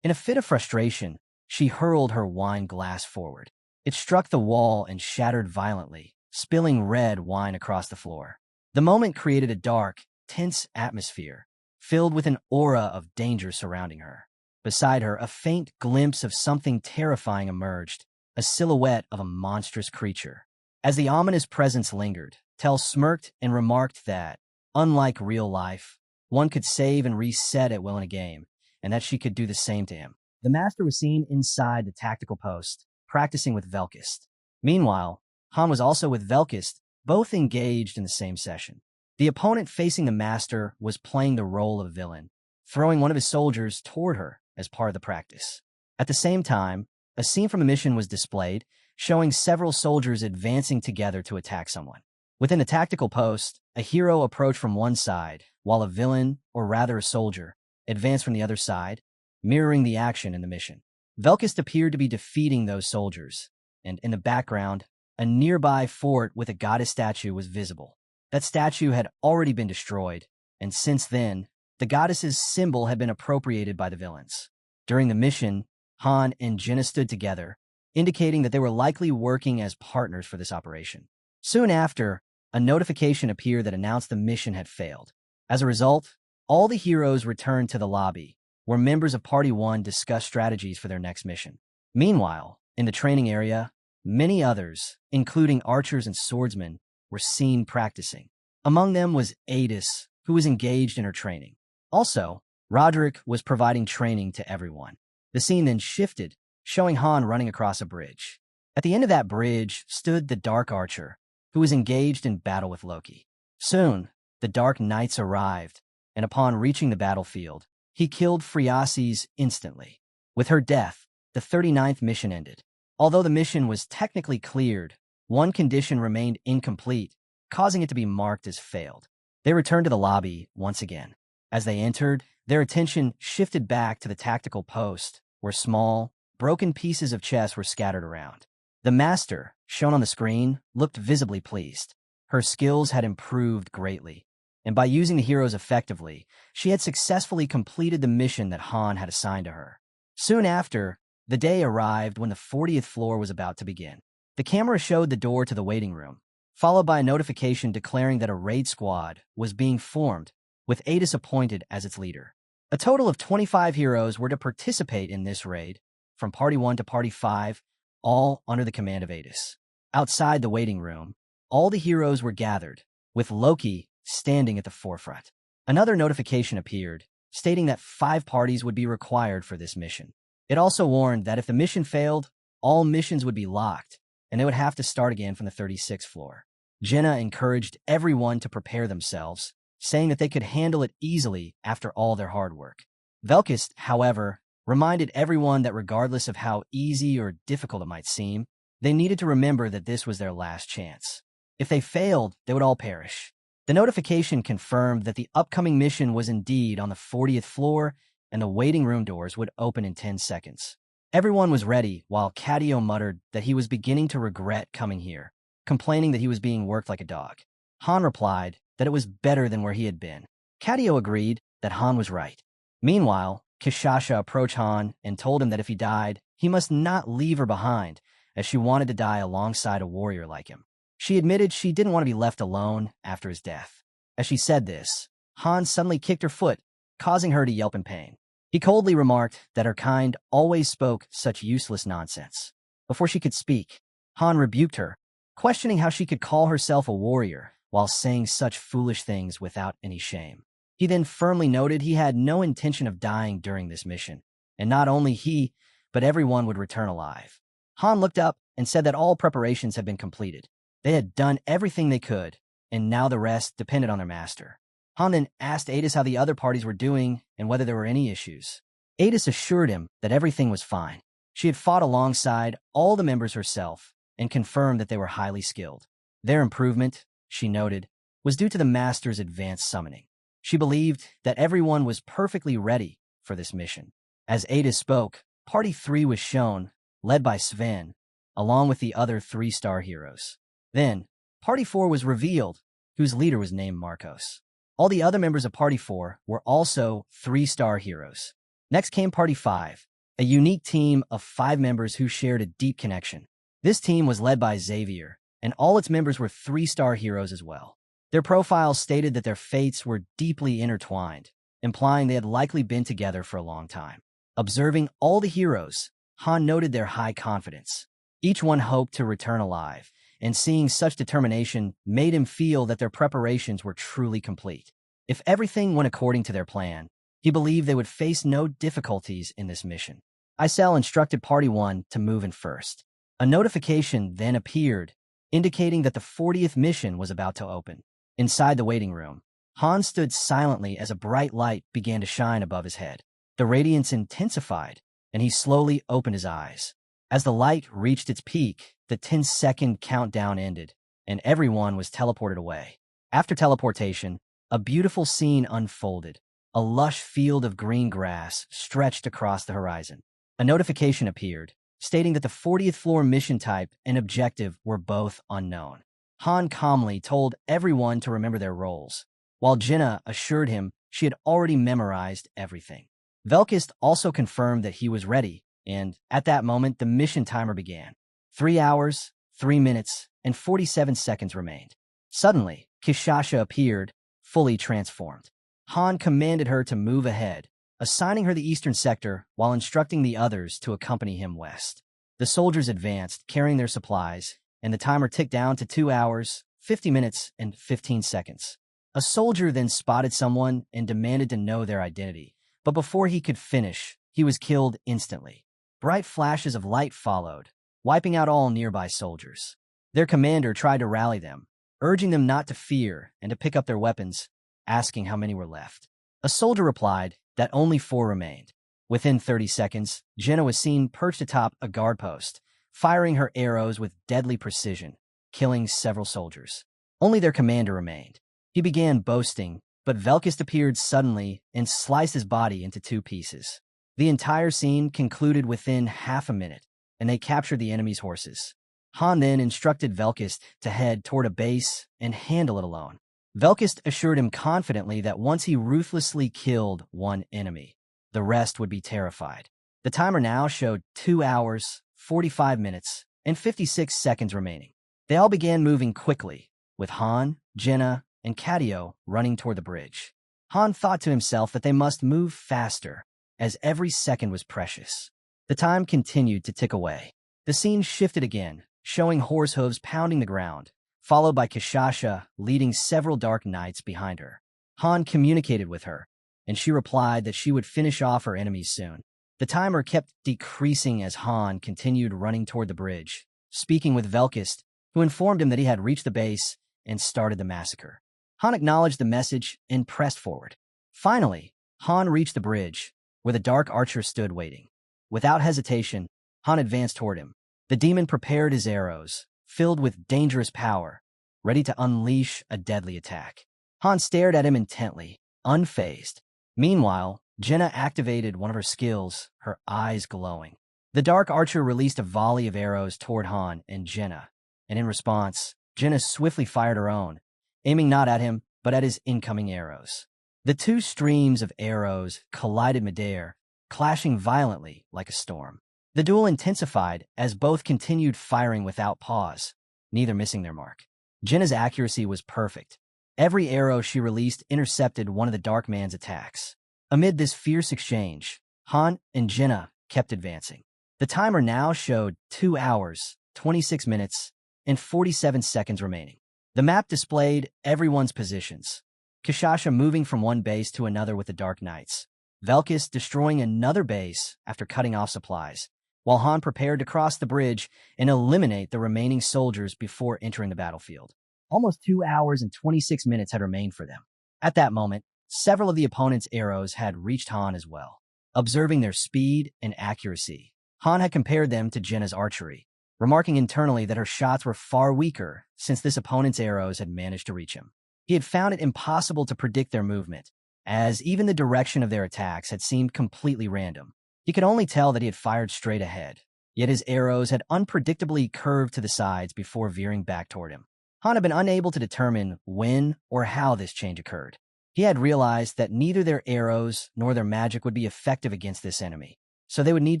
in a fit of frustration, she hurled her wine glass forward. It struck the wall and shattered violently, spilling red wine across the floor. The moment created a dark, tense atmosphere, filled with an aura of danger surrounding her. Beside her, a faint glimpse of something terrifying emerged, a silhouette of a monstrous creature. As the ominous presence lingered, Tel smirked and remarked that, unlike real life, one could save and reset at will in a game, and that she could do the same to him. The Master was seen inside the tactical post, practicing with Velkist. Meanwhile, Han was also with Velkist, both engaged in the same session. The opponent facing the Master was playing the role of villain, throwing one of his soldiers toward her as part of the practice. At the same time, a scene from a mission was displayed, showing several soldiers advancing together to attack someone. Within the tactical post, a hero approached from one side, while a villain, or rather a soldier, advanced from the other side, mirroring the action in the mission. Velkist appeared to be defeating those soldiers, and in the background, a nearby fort with a goddess statue was visible. That statue had already been destroyed, and since then, the goddess's symbol had been appropriated by the villains. During the mission, Han and Jenna stood together, indicating that they were likely working as partners for this operation. Soon after, a notification appeared that announced the mission had failed. As a result, all the heroes returned to the lobby, where members of Party 1 discussed strategies for their next mission. Meanwhile, in the training area, many others, including archers and swordsmen, were seen practicing. Among them was Adis, who was engaged in her training. Also, Roderick was providing training to everyone. The scene then shifted, showing Han running across a bridge. At the end of that bridge stood the Dark Archer, who was engaged in battle with Loki. Soon, the Dark Knights arrived, and upon reaching the battlefield, he killed Phreasis instantly. With her death, the 39th mission ended. Although the mission was technically cleared, one condition remained incomplete, causing it to be marked as failed. They returned to the lobby once again. As they entered, their attention shifted back to the tactical post, where small, broken pieces of chess were scattered around. The Master, shown on the screen, looked visibly pleased. Her skills had improved greatly, and by using the heroes effectively, she had successfully completed the mission that Han had assigned to her. Soon after, the day arrived when the 40th floor was about to begin. The camera showed the door to the waiting room, followed by a notification declaring that a raid squad was being formed, with Adis appointed as its leader. A total of 25 heroes were to participate in this raid, from Party 1 to Party 5, all under the command of Adis. Outside the waiting room, all the heroes were gathered, with Loki standing at the forefront. Another notification appeared, stating that 5 parties would be required for this mission. It also warned that if the mission failed, all missions would be locked, and they would have to start again from the 36th floor. Jenna encouraged everyone to prepare themselves, saying that they could handle it easily after all their hard work. Velkist, however, reminded everyone that regardless of how easy or difficult it might seem, they needed to remember that this was their last chance. If they failed, they would all perish. The notification confirmed that the upcoming mission was indeed on the 40th floor, and the waiting room doors would open in 10 seconds. Everyone was ready, while Cadio muttered that he was beginning to regret coming here, complaining that he was being worked like a dog. Han replied that it was better than where he had been. Cadio agreed that Han was right. Meanwhile, Kishasha approached Han and told him that if he died, he must not leave her behind, as she wanted to die alongside a warrior like him. She admitted she didn't want to be left alone after his death. As she said this, Han suddenly kicked her foot, causing her to yelp in pain. He coldly remarked that her kind always spoke such useless nonsense. Before she could speak, Han rebuked her, questioning how she could call herself a warrior while saying such foolish things without any shame. He then firmly noted he had no intention of dying during this mission, and not only he, but everyone would return alive. Han looked up and said that all preparations had been completed. They had done everything they could, and now the rest depended on their master. Han then asked Adis how the other parties were doing and whether there were any issues. Adis assured him that everything was fine. She had fought alongside all the members herself and confirmed that they were highly skilled. Their improvement, she noted, was due to the master's advanced summoning. She believed that everyone was perfectly ready for this mission. As Adis spoke, Party 3 was shown, led by Sven, along with the other 3-star heroes. Then, Party 4 was revealed, whose leader was named Marcos. All the other members of Party 4 were also 3-star heroes. Next came Party 5, a unique team of 5 members who shared a deep connection. This team was led by Xavier, and all its members were 3-star heroes as well. Their profiles stated that their fates were deeply intertwined, implying they had likely been together for a long time. Observing all the heroes, Han noted their high confidence. Each one hoped to return alive, and seeing such determination made him feel that their preparations were truly complete. If everything went according to their plan, he believed they would face no difficulties in this mission. Isel instructed Party 1 to move in first. A notification then appeared, indicating that the 40th mission was about to open. Inside the waiting room, Han stood silently as a bright light began to shine above his head. The radiance intensified, and he slowly opened his eyes. As the light reached its peak, the 10-second countdown ended, and everyone was teleported away. After teleportation, a beautiful scene unfolded. A lush field of green grass stretched across the horizon. A notification appeared, stating that the 40th floor mission type and objective were both unknown. Han calmly told everyone to remember their roles, while Jenna assured him she had already memorized everything. Velkist also confirmed that he was ready, and at that moment the mission timer began. 3 hours, 3 minutes, and 47 seconds remained. Suddenly, Kishasha appeared, fully transformed. Han commanded her to move ahead, assigning her the eastern sector while instructing the others to accompany him west. The soldiers advanced, carrying their supplies, and the timer ticked down to 2 hours, 50 minutes, and 15 seconds. A soldier then spotted someone and demanded to know their identity, but before he could finish, he was killed instantly. Bright flashes of light followed, wiping out all nearby soldiers. Their commander tried to rally them, urging them not to fear and to pick up their weapons, asking how many were left. A soldier replied that only 4 remained. Within 30 seconds, Jenna was seen perched atop a guard post, firing her arrows with deadly precision, killing several soldiers. Only their commander remained. He began boasting, but Velkist appeared suddenly and sliced his body into 2 pieces. The entire scene concluded within half a minute, and they captured the enemy's horses. Han then instructed Velkist to head toward a base and handle it alone. Velkist assured him confidently that once he ruthlessly killed one enemy, the rest would be terrified. The timer now showed 2 hours, 45 minutes, and 56 seconds remaining. They all began moving quickly, with Han, Jenna, and Katio running toward the bridge. Han thought to himself that they must move faster, as every second was precious. The time continued to tick away. The scene shifted again, showing horse hooves pounding the ground, followed by Kishasha leading several dark knights behind her. Han communicated with her, and she replied that she would finish off her enemies soon. The timer kept decreasing as Han continued running toward the bridge, speaking with Velkist, who informed him that he had reached the base and started the massacre. Han acknowledged the message and pressed forward. Finally, Han reached the bridge, where the Dark Archer stood waiting. Without hesitation, Han advanced toward him. The demon prepared his arrows, filled with dangerous power, ready to unleash a deadly attack. Han stared at him intently, unfazed. Meanwhile, Jenna activated one of her skills, her eyes glowing. The Dark Archer released a volley of arrows toward Han and Jenna, and in response, Jenna swiftly fired her own, aiming not at him, but at his incoming arrows. The 2 streams of arrows collided midair, clashing violently like a storm. The duel intensified as both continued firing without pause, neither missing their mark. Jenna's accuracy was perfect. Every arrow she released intercepted one of the Dark Man's attacks. Amid this fierce exchange, Han and Jenna kept advancing. The timer now showed 2 hours, 26 minutes, and 47 seconds remaining. The map displayed everyone's positions. Kishasha moving from one base to another with the Dark Knights. Velkis destroying another base after cutting off supplies, while Han prepared to cross the bridge and eliminate the remaining soldiers before entering the battlefield. Almost 2 hours and 26 minutes had remained for them. At that moment, several of the opponent's arrows had reached Han as well. Observing their speed and accuracy, Han had compared them to Jenna's archery, remarking internally that her shots were far weaker since this opponent's arrows had managed to reach him. He had found it impossible to predict their movement, as even the direction of their attacks had seemed completely random. He could only tell that he had fired straight ahead, yet his arrows had unpredictably curved to the sides before veering back toward him. Han had been unable to determine when or how this change occurred. He had realized that neither their arrows nor their magic would be effective against this enemy, so they would need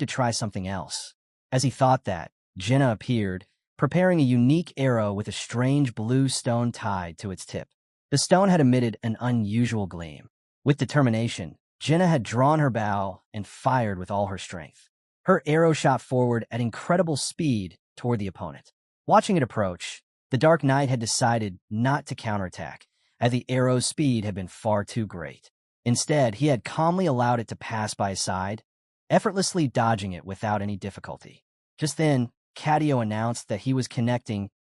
to try something else. As he thought that, Jenna appeared, preparing a unique arrow with a strange blue stone tied to its tip. The stone had emitted an unusual gleam. With determination, Jenna had drawn her bow and fired with all her strength. Her arrow shot forward at incredible speed toward the opponent. Watching it approach, the Dark Knight had decided not to counterattack, as the arrow's speed had been far too great. Instead, he had calmly allowed it to pass by his side, effortlessly dodging it without any difficulty. Just then, Cadio announced that he was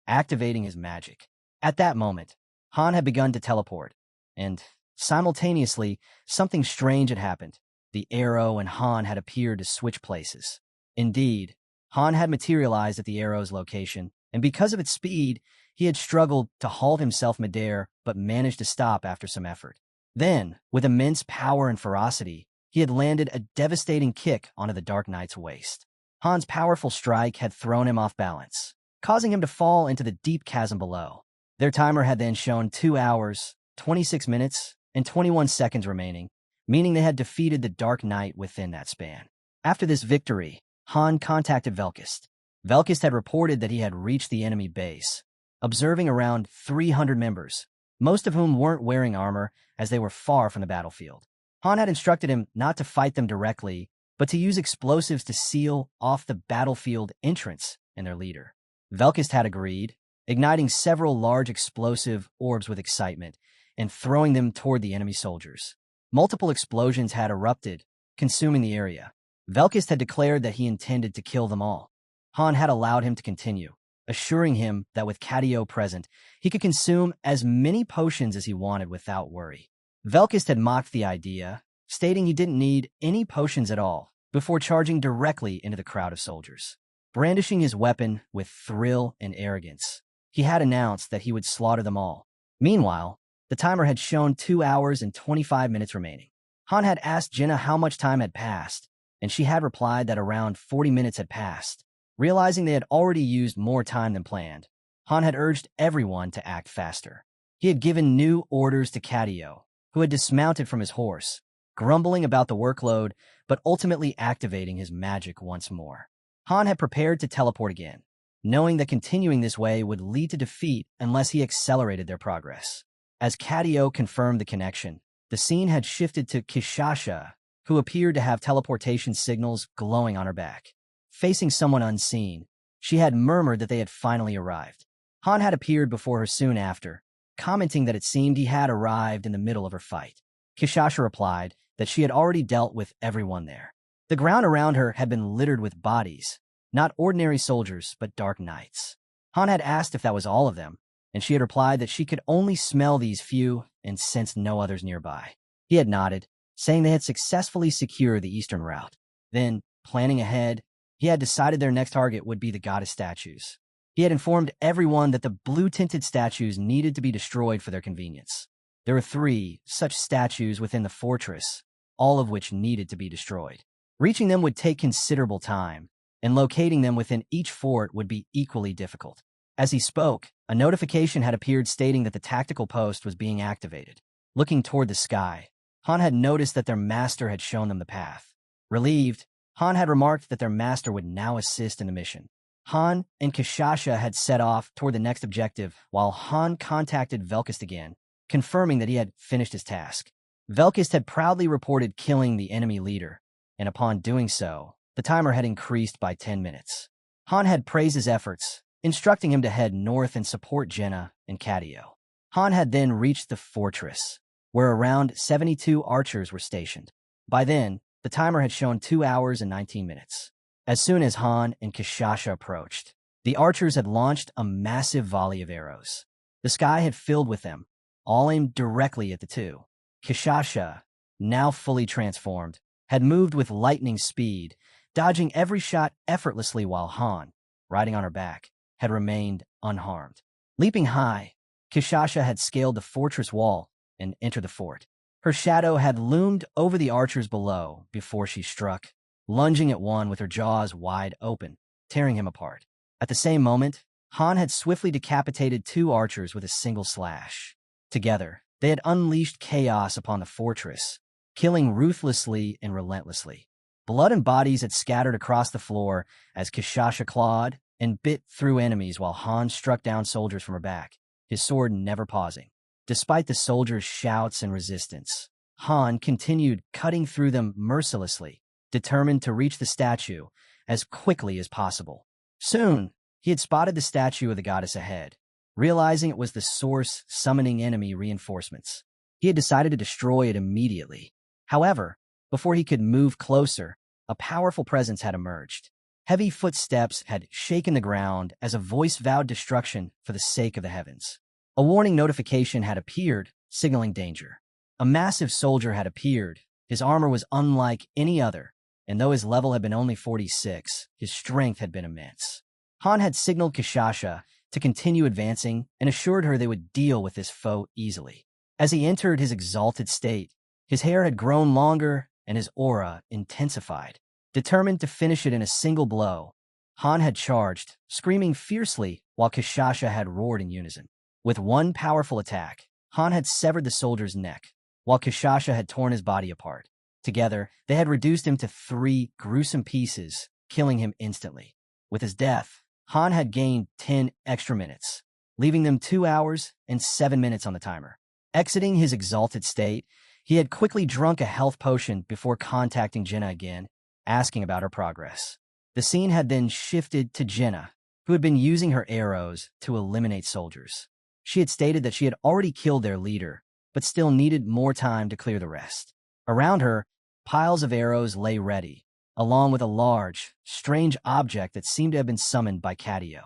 activating his magic. At that moment, Han had begun to teleport, and simultaneously, something strange had happened. The arrow and Han had appeared to switch places. Indeed, Han had materialized at the arrow's location, and because of its speed, he had struggled to halt himself midair, but managed to stop after some effort. Then, with immense power and ferocity, he had landed a devastating kick onto the Dark Knight's waist. Han's powerful strike had thrown him off balance, causing him to fall into the deep chasm below. Their timer had then shown 2 hours, 26 minutes, and 21 seconds remaining, meaning they had defeated the Dark Knight within that span. After this victory, Han contacted Velkis. Velkis had reported that he had reached the enemy base, observing around 300 members, most of whom weren't wearing armor as they were far from the battlefield. Han had instructed him not to fight them directly, but to use explosives to seal off the battlefield entrance and their leader. Velkis had agreed, igniting several large explosive orbs with excitement and throwing them toward the enemy soldiers. Multiple explosions had erupted, consuming the area. Velkis had declared that he intended to kill them all. Han had allowed him to continue, assuring him that with Cadio present, he could consume as many potions as he wanted without worry. Velkis had mocked the idea, stating he didn't need any potions at all, before charging directly into the crowd of soldiers. Brandishing his weapon with thrill and arrogance, he had announced that he would slaughter them all. Meanwhile, the timer had shown 2 hours and 25 minutes remaining. Han had asked Jenna how much time had passed, and she had replied that around 40 minutes had passed. Realizing they had already used more time than planned, Han had urged everyone to act faster. He had given new orders to Cadio, who had dismounted from his horse, grumbling about the workload, but ultimately activating his magic once more. Han had prepared to teleport again, knowing that continuing this way would lead to defeat unless he accelerated their progress. As Cadio confirmed the connection, the scene had shifted to Kishasha, who appeared to have teleportation signals glowing on her back. Facing someone unseen, she had murmured that they had finally arrived. Han had appeared before her soon after, commenting that it seemed he had arrived in the middle of her fight. Kishasha replied that she had already dealt with everyone there. The ground around her had been littered with bodies, not ordinary soldiers, but Dark Knights. Han had asked if that was all of them, and she had replied that she could only smell these few and sensed no others nearby. He had nodded, saying they had successfully secured the eastern route. Then, planning ahead, he had decided their next target would be the goddess statues. He had informed everyone that the blue-tinted statues needed to be destroyed for their convenience. There were 3 such statues within the fortress, all of which needed to be destroyed. Reaching them would take considerable time, and locating them within each fort would be equally difficult. As he spoke, a notification had appeared stating that the tactical post was being activated. Looking toward the sky, Han had noticed that their master had shown them the path. Relieved, Han had remarked that their master would now assist in the mission. Han and Kishasha had set off toward the next objective, while Han contacted Velkis again, confirming that he had finished his task. Velkis had proudly reported killing the enemy leader, and upon doing so, the timer had increased by 10 minutes. Han had praised his efforts, instructing him to head north and support Jenna and Cadio. Han had then reached the fortress, where around 72 archers were stationed. By then, the timer had shown 2 hours and 19 minutes. As soon as Han and Kishasha approached, the archers had launched a massive volley of arrows. The sky had filled with them, all aimed directly at the two. Kishasha, now fully transformed, had moved with lightning speed, dodging every shot effortlessly while Han, riding on her back, had remained unharmed. Leaping high, Kishasha had scaled the fortress wall and entered the fort. Her shadow had loomed over the archers below before she struck, lunging at one with her jaws wide open, tearing him apart. At the same moment, Han had swiftly decapitated 2 archers with a single slash. Together, they had unleashed chaos upon the fortress, killing ruthlessly and relentlessly. Blood and bodies had scattered across the floor as Kishasha clawed and bit through enemies while Han struck down soldiers from her back, his sword never pausing. Despite the soldiers' shouts and resistance, Han continued cutting through them mercilessly, determined to reach the statue as quickly as possible. Soon, he had spotted the statue of the goddess ahead. Realizing it was the source summoning enemy reinforcements, he had decided to destroy it immediately. However, before he could move closer, a powerful presence had emerged. Heavy footsteps had shaken the ground as a voice vowed destruction for the sake of the heavens. A warning notification had appeared, signaling danger. A massive soldier had appeared. His armor was unlike any other, and though his level had been only 46, his strength had been immense. Han had signaled Kishasha to continue advancing and assured her they would deal with this foe easily. As he entered his exalted state, his hair had grown longer and his aura intensified. Determined to finish it in a single blow, Han had charged, screaming fiercely while Kishasha had roared in unison. With one powerful attack, Han had severed the soldier's neck, while Kishasha had torn his body apart. Together, they had reduced him to 3 gruesome pieces, killing him instantly. With his death, Han had gained 10 extra minutes, leaving them 2 hours and 7 minutes on the timer. Exiting his exalted state, he had quickly drunk a health potion before contacting Jenna again, asking about her progress. The scene had then shifted to Jenna, who had been using her arrows to eliminate soldiers. She had stated that she had already killed their leader, but still needed more time to clear the rest. Around her, piles of arrows lay ready, along with a large, strange object that seemed to have been summoned by Cadio.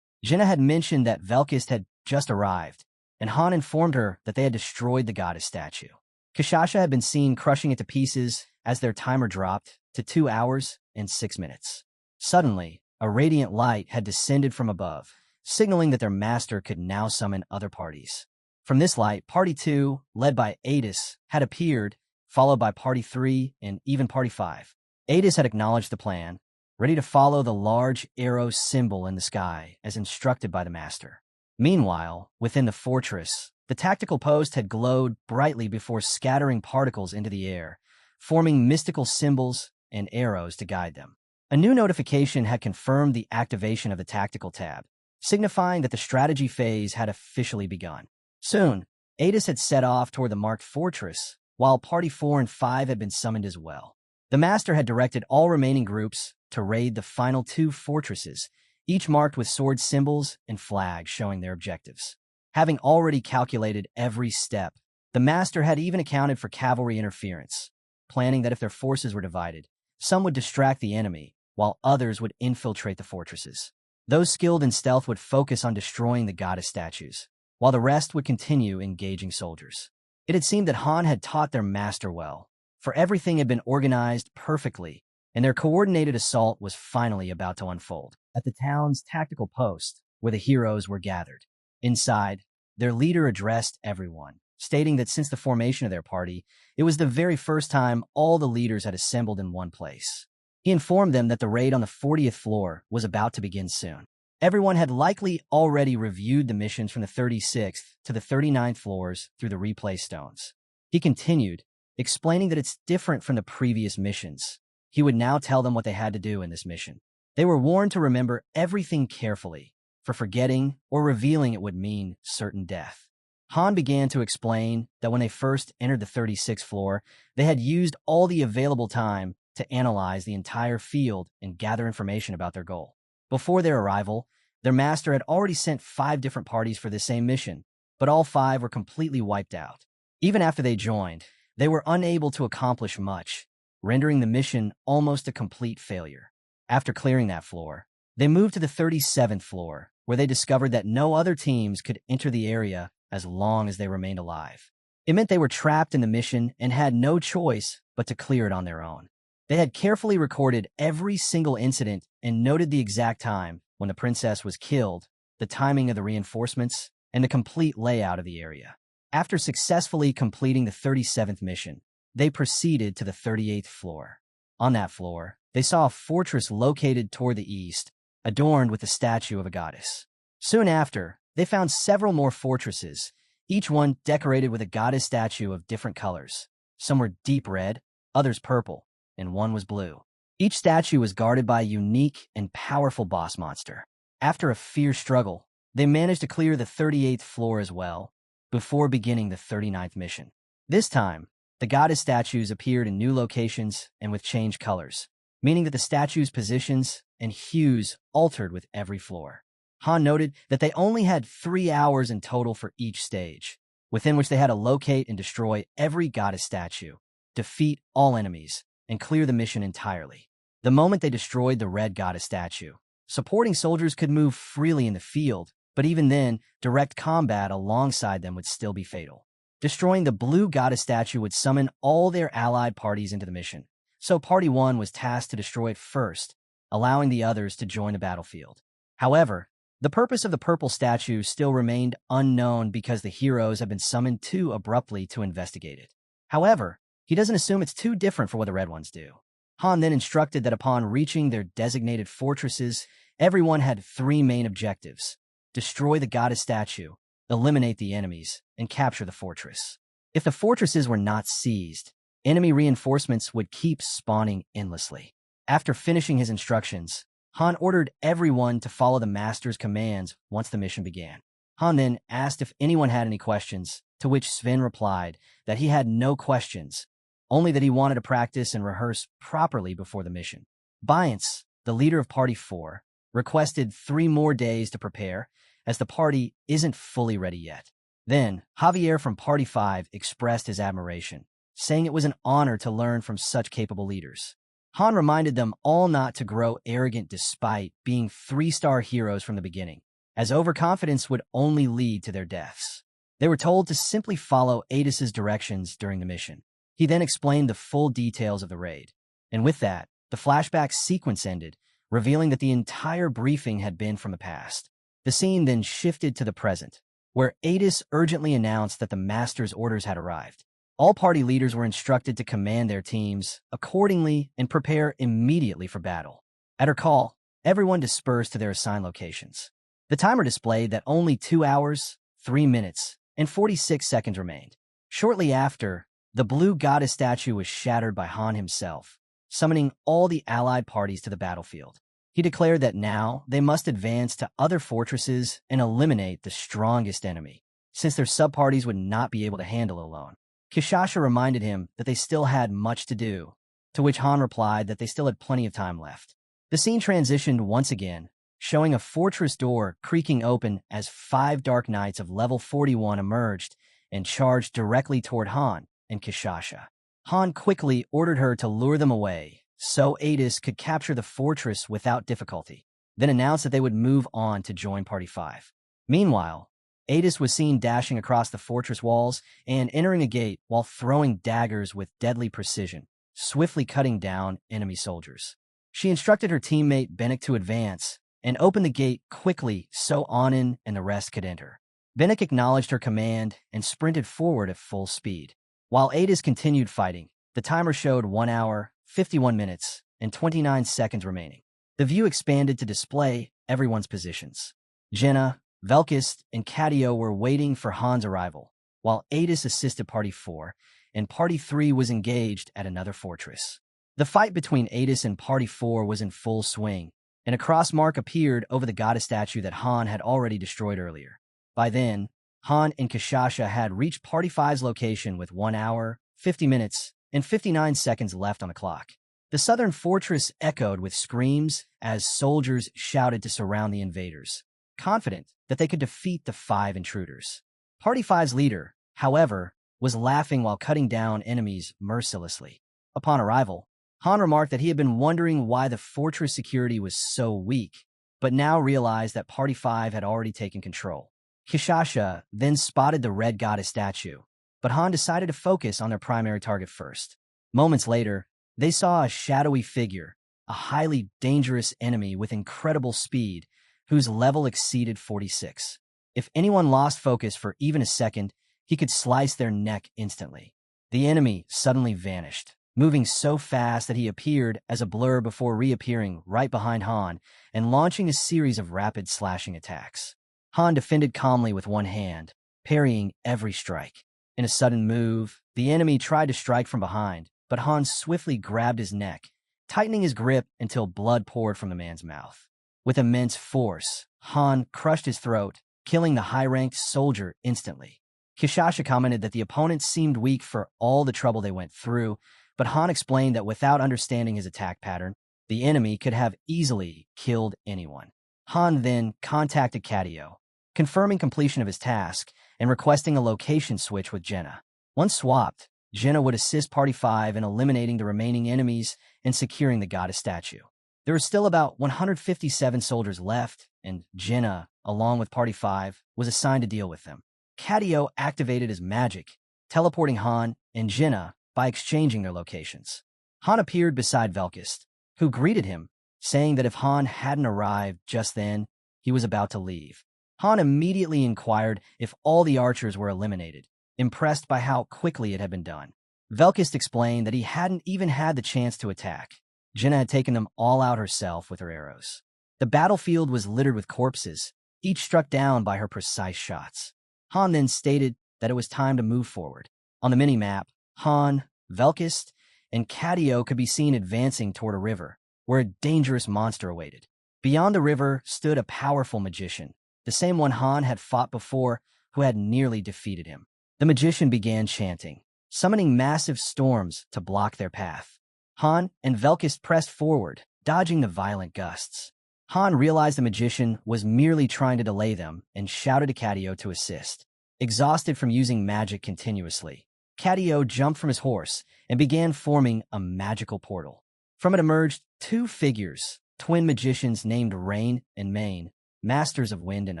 Jenna had mentioned that Velkist had just arrived, and Han informed her that they had destroyed the goddess statue. Kishasha had been seen crushing it to pieces as their timer dropped to 2 hours and 6 minutes. Suddenly, a radiant light had descended from above, signaling that their master could now summon other parties. From this light, Party 2, led by Adis, had appeared, followed by Party 3 and even Party 5. Adis had acknowledged the plan, ready to follow the large arrow symbol in the sky as instructed by the master. Meanwhile, within the fortress, the tactical post had glowed brightly before scattering particles into the air, forming mystical symbols and arrows to guide them. A new notification had confirmed the activation of the tactical tab, signifying that the strategy phase had officially begun. Soon, Adis had set off toward the marked fortress, while Party 4 and 5 had been summoned as well. The master had directed all remaining groups to raid the final 2 fortresses, each marked with sword symbols and flags showing their objectives. Having already calculated every step, the master had even accounted for cavalry interference, planning that if their forces were divided, some would distract the enemy, while others would infiltrate the fortresses. Those skilled in stealth would focus on destroying the goddess statues, while the rest would continue engaging soldiers. It had seemed that Han had taught their master well, for everything had been organized perfectly, and their coordinated assault was finally about to unfold. At the town's tactical post, where the heroes were gathered. Inside, their leader addressed everyone, stating that since the formation of their party, it was the very first time all the leaders had assembled in one place. He informed them that the raid on the 40th floor was about to begin soon. Everyone had likely already reviewed the missions from the 36th to the 39th floors through the replay stones. He continued, explaining that it's different from the previous missions. He would now tell them what they had to do in this mission. They were warned to remember everything carefully, for forgetting or revealing it would mean certain death. Han began to explain that when they first entered the 36th floor, they had used all the available time to analyze the entire field and gather information about their goal. Before their arrival, Their master had already sent 5 different parties for the same mission, but all 5 were completely wiped out. Even after they joined, they were unable to accomplish much, rendering the mission almost a complete failure. After clearing that floor, they moved to the 37th floor, where they discovered that no other teams could enter the area as long as they remained alive. It meant they were trapped in the mission and had no choice but to clear it on their own. They had carefully recorded every single incident and noted the exact time when the princess was killed, the timing of the reinforcements, and the complete layout of the area. After successfully completing the 37th mission, they proceeded to the 38th floor. On that floor, they saw a fortress located toward the east, adorned with the statue of a goddess. Soon after, they found several more fortresses, each one decorated with a goddess statue of different colors. Some were deep red, others purple, and one was blue. Each statue was guarded by a unique and powerful boss monster. After a fierce struggle, they managed to clear the 38th floor as well, before beginning the 39th mission. This time, the goddess statues appeared in new locations and with changed colors, meaning that the statues' positions and hues altered with every floor. Han noted that they only had 3 hours in total for each stage, within which they had to locate and destroy every goddess statue, defeat all enemies, and clear the mission entirely. The moment they destroyed the red goddess statue, supporting soldiers could move freely in the field, but even then, direct combat alongside them would still be fatal. Destroying the blue goddess statue would summon all their allied parties into the mission, so Party 1 was tasked to destroy it first, allowing the others to join the battlefield. However, the purpose of the purple statue still remained unknown because the heroes have been summoned too abruptly to investigate it. However, he doesn't assume it's too different for what the red ones do. Han then instructed that upon reaching their designated fortresses, everyone had 3 main objectives: destroy the goddess statue, eliminate the enemies, and capture the fortress. If the fortresses were not seized, enemy reinforcements would keep spawning endlessly. After finishing his instructions, Han ordered everyone to follow the master's commands once the mission began. Han then asked if anyone had any questions, to which Sven replied that he had no questions, only that he wanted to practice and rehearse properly before the mission. Biance, the leader of Party 4, requested 3 more days to prepare, as the party isn't fully ready yet. Then, Javier from Party 5 expressed his admiration, saying it was an honor to learn from such capable leaders. Han reminded them all not to grow arrogant despite being 3-star heroes from the beginning, as overconfidence would only lead to their deaths. They were told to simply follow Adis's directions during the mission. He then explained the full details of the raid. And with that, the flashback sequence ended, revealing that the entire briefing had been from the past. The scene then shifted to the present, where Adis urgently announced that the master's orders had arrived. All party leaders were instructed to command their teams accordingly and prepare immediately for battle. At her call, everyone dispersed to their assigned locations. The timer displayed that only 2 hours, 3 minutes, and 46 seconds remained. Shortly after, the blue goddess statue was shattered by Han himself, summoning all the allied parties to the battlefield. He declared that now they must advance to other fortresses and eliminate the strongest enemy, since their sub-parties would not be able to handle it alone. Kishasha reminded him that they still had much to do, to which Han replied that they still had plenty of time left. The scene transitioned once again, showing a fortress door creaking open as 5 Dark Knights of level 41 emerged and charged directly toward Han and Kishasha. Han quickly ordered her to lure them away, so Adis could capture the fortress without difficulty, then announced that they would move on to join Party 5. Meanwhile, Adis was seen dashing across the fortress walls and entering a gate while throwing daggers with deadly precision, swiftly cutting down enemy soldiers. She instructed her teammate Bennick to advance and open the gate quickly so Anin and the rest could enter. Bennick acknowledged her command and sprinted forward at full speed. While Adis continued fighting, the timer showed 1 hour, 51 minutes, and 29 seconds remaining. The view expanded to display everyone's positions. Jenna, Velkist, and Cadio were waiting for Han's arrival, while Adis assisted Party 4, and Party 3 was engaged at another fortress. The fight between Adis and Party 4 was in full swing, and a cross mark appeared over the goddess statue that Han had already destroyed earlier. By then, Han and Kishasha had reached Party 5's location with 1 hour, 50 minutes, and 59 seconds left on the clock. The southern fortress echoed with screams as soldiers shouted to surround the invaders. confident that they could defeat the 5 intruders. Party Five's leader, however, was laughing while cutting down enemies mercilessly. Upon arrival, Han remarked that he had been wondering why the fortress security was so weak, but now realized that Party 5 had already taken control. Kishasha then spotted the red goddess statue, but Han decided to focus on their primary target first. Moments later, they saw a shadowy figure, a highly dangerous enemy with incredible speed, whose level exceeded 46. If anyone lost focus for even a second, he could slice their neck instantly. The enemy suddenly vanished, moving so fast that he appeared as a blur before reappearing right behind Han and launching a series of rapid slashing attacks. Han defended calmly with one hand, parrying every strike. In a sudden move, the enemy tried to strike from behind, but Han swiftly grabbed his neck, tightening his grip until blood poured from the man's mouth. With immense force, Han crushed his throat, killing the high-ranked soldier instantly. Kishasha commented that the opponents seemed weak for all the trouble they went through, but Han explained that without understanding his attack pattern, the enemy could have easily killed anyone. Han then contacted Kadio, confirming completion of his task and requesting a location switch with Jenna. Once swapped, Jenna would assist Party 5 in eliminating the remaining enemies and securing the goddess statue. There were still about 157 soldiers left, and Jenna, along with Party 5, was assigned to deal with them. Kadio activated his magic, teleporting Han and Jenna by exchanging their locations. Han appeared beside Velkist, who greeted him, saying that if Han hadn't arrived just then, he was about to leave. Han immediately inquired if all the archers were eliminated, impressed by how quickly it had been done. Velkist explained that he hadn't even had the chance to attack. Jenna had taken them all out herself with her arrows. The battlefield was littered with corpses, each struck down by her precise shots. Han then stated that it was time to move forward. On the mini-map, Han, Velkist, and Kadio could be seen advancing toward a river, where a dangerous monster awaited. Beyond the river stood a powerful magician, the same one Han had fought before, who had nearly defeated him. The magician began chanting, summoning massive storms to block their path. Han and Velkist pressed forward, dodging the violent gusts. Han realized the magician was merely trying to delay them and shouted to Kadio to assist. Exhausted from using magic continuously, Kadio jumped from his horse and began forming a magical portal. From it emerged 2 figures, twin magicians named Rain and Mane, masters of wind and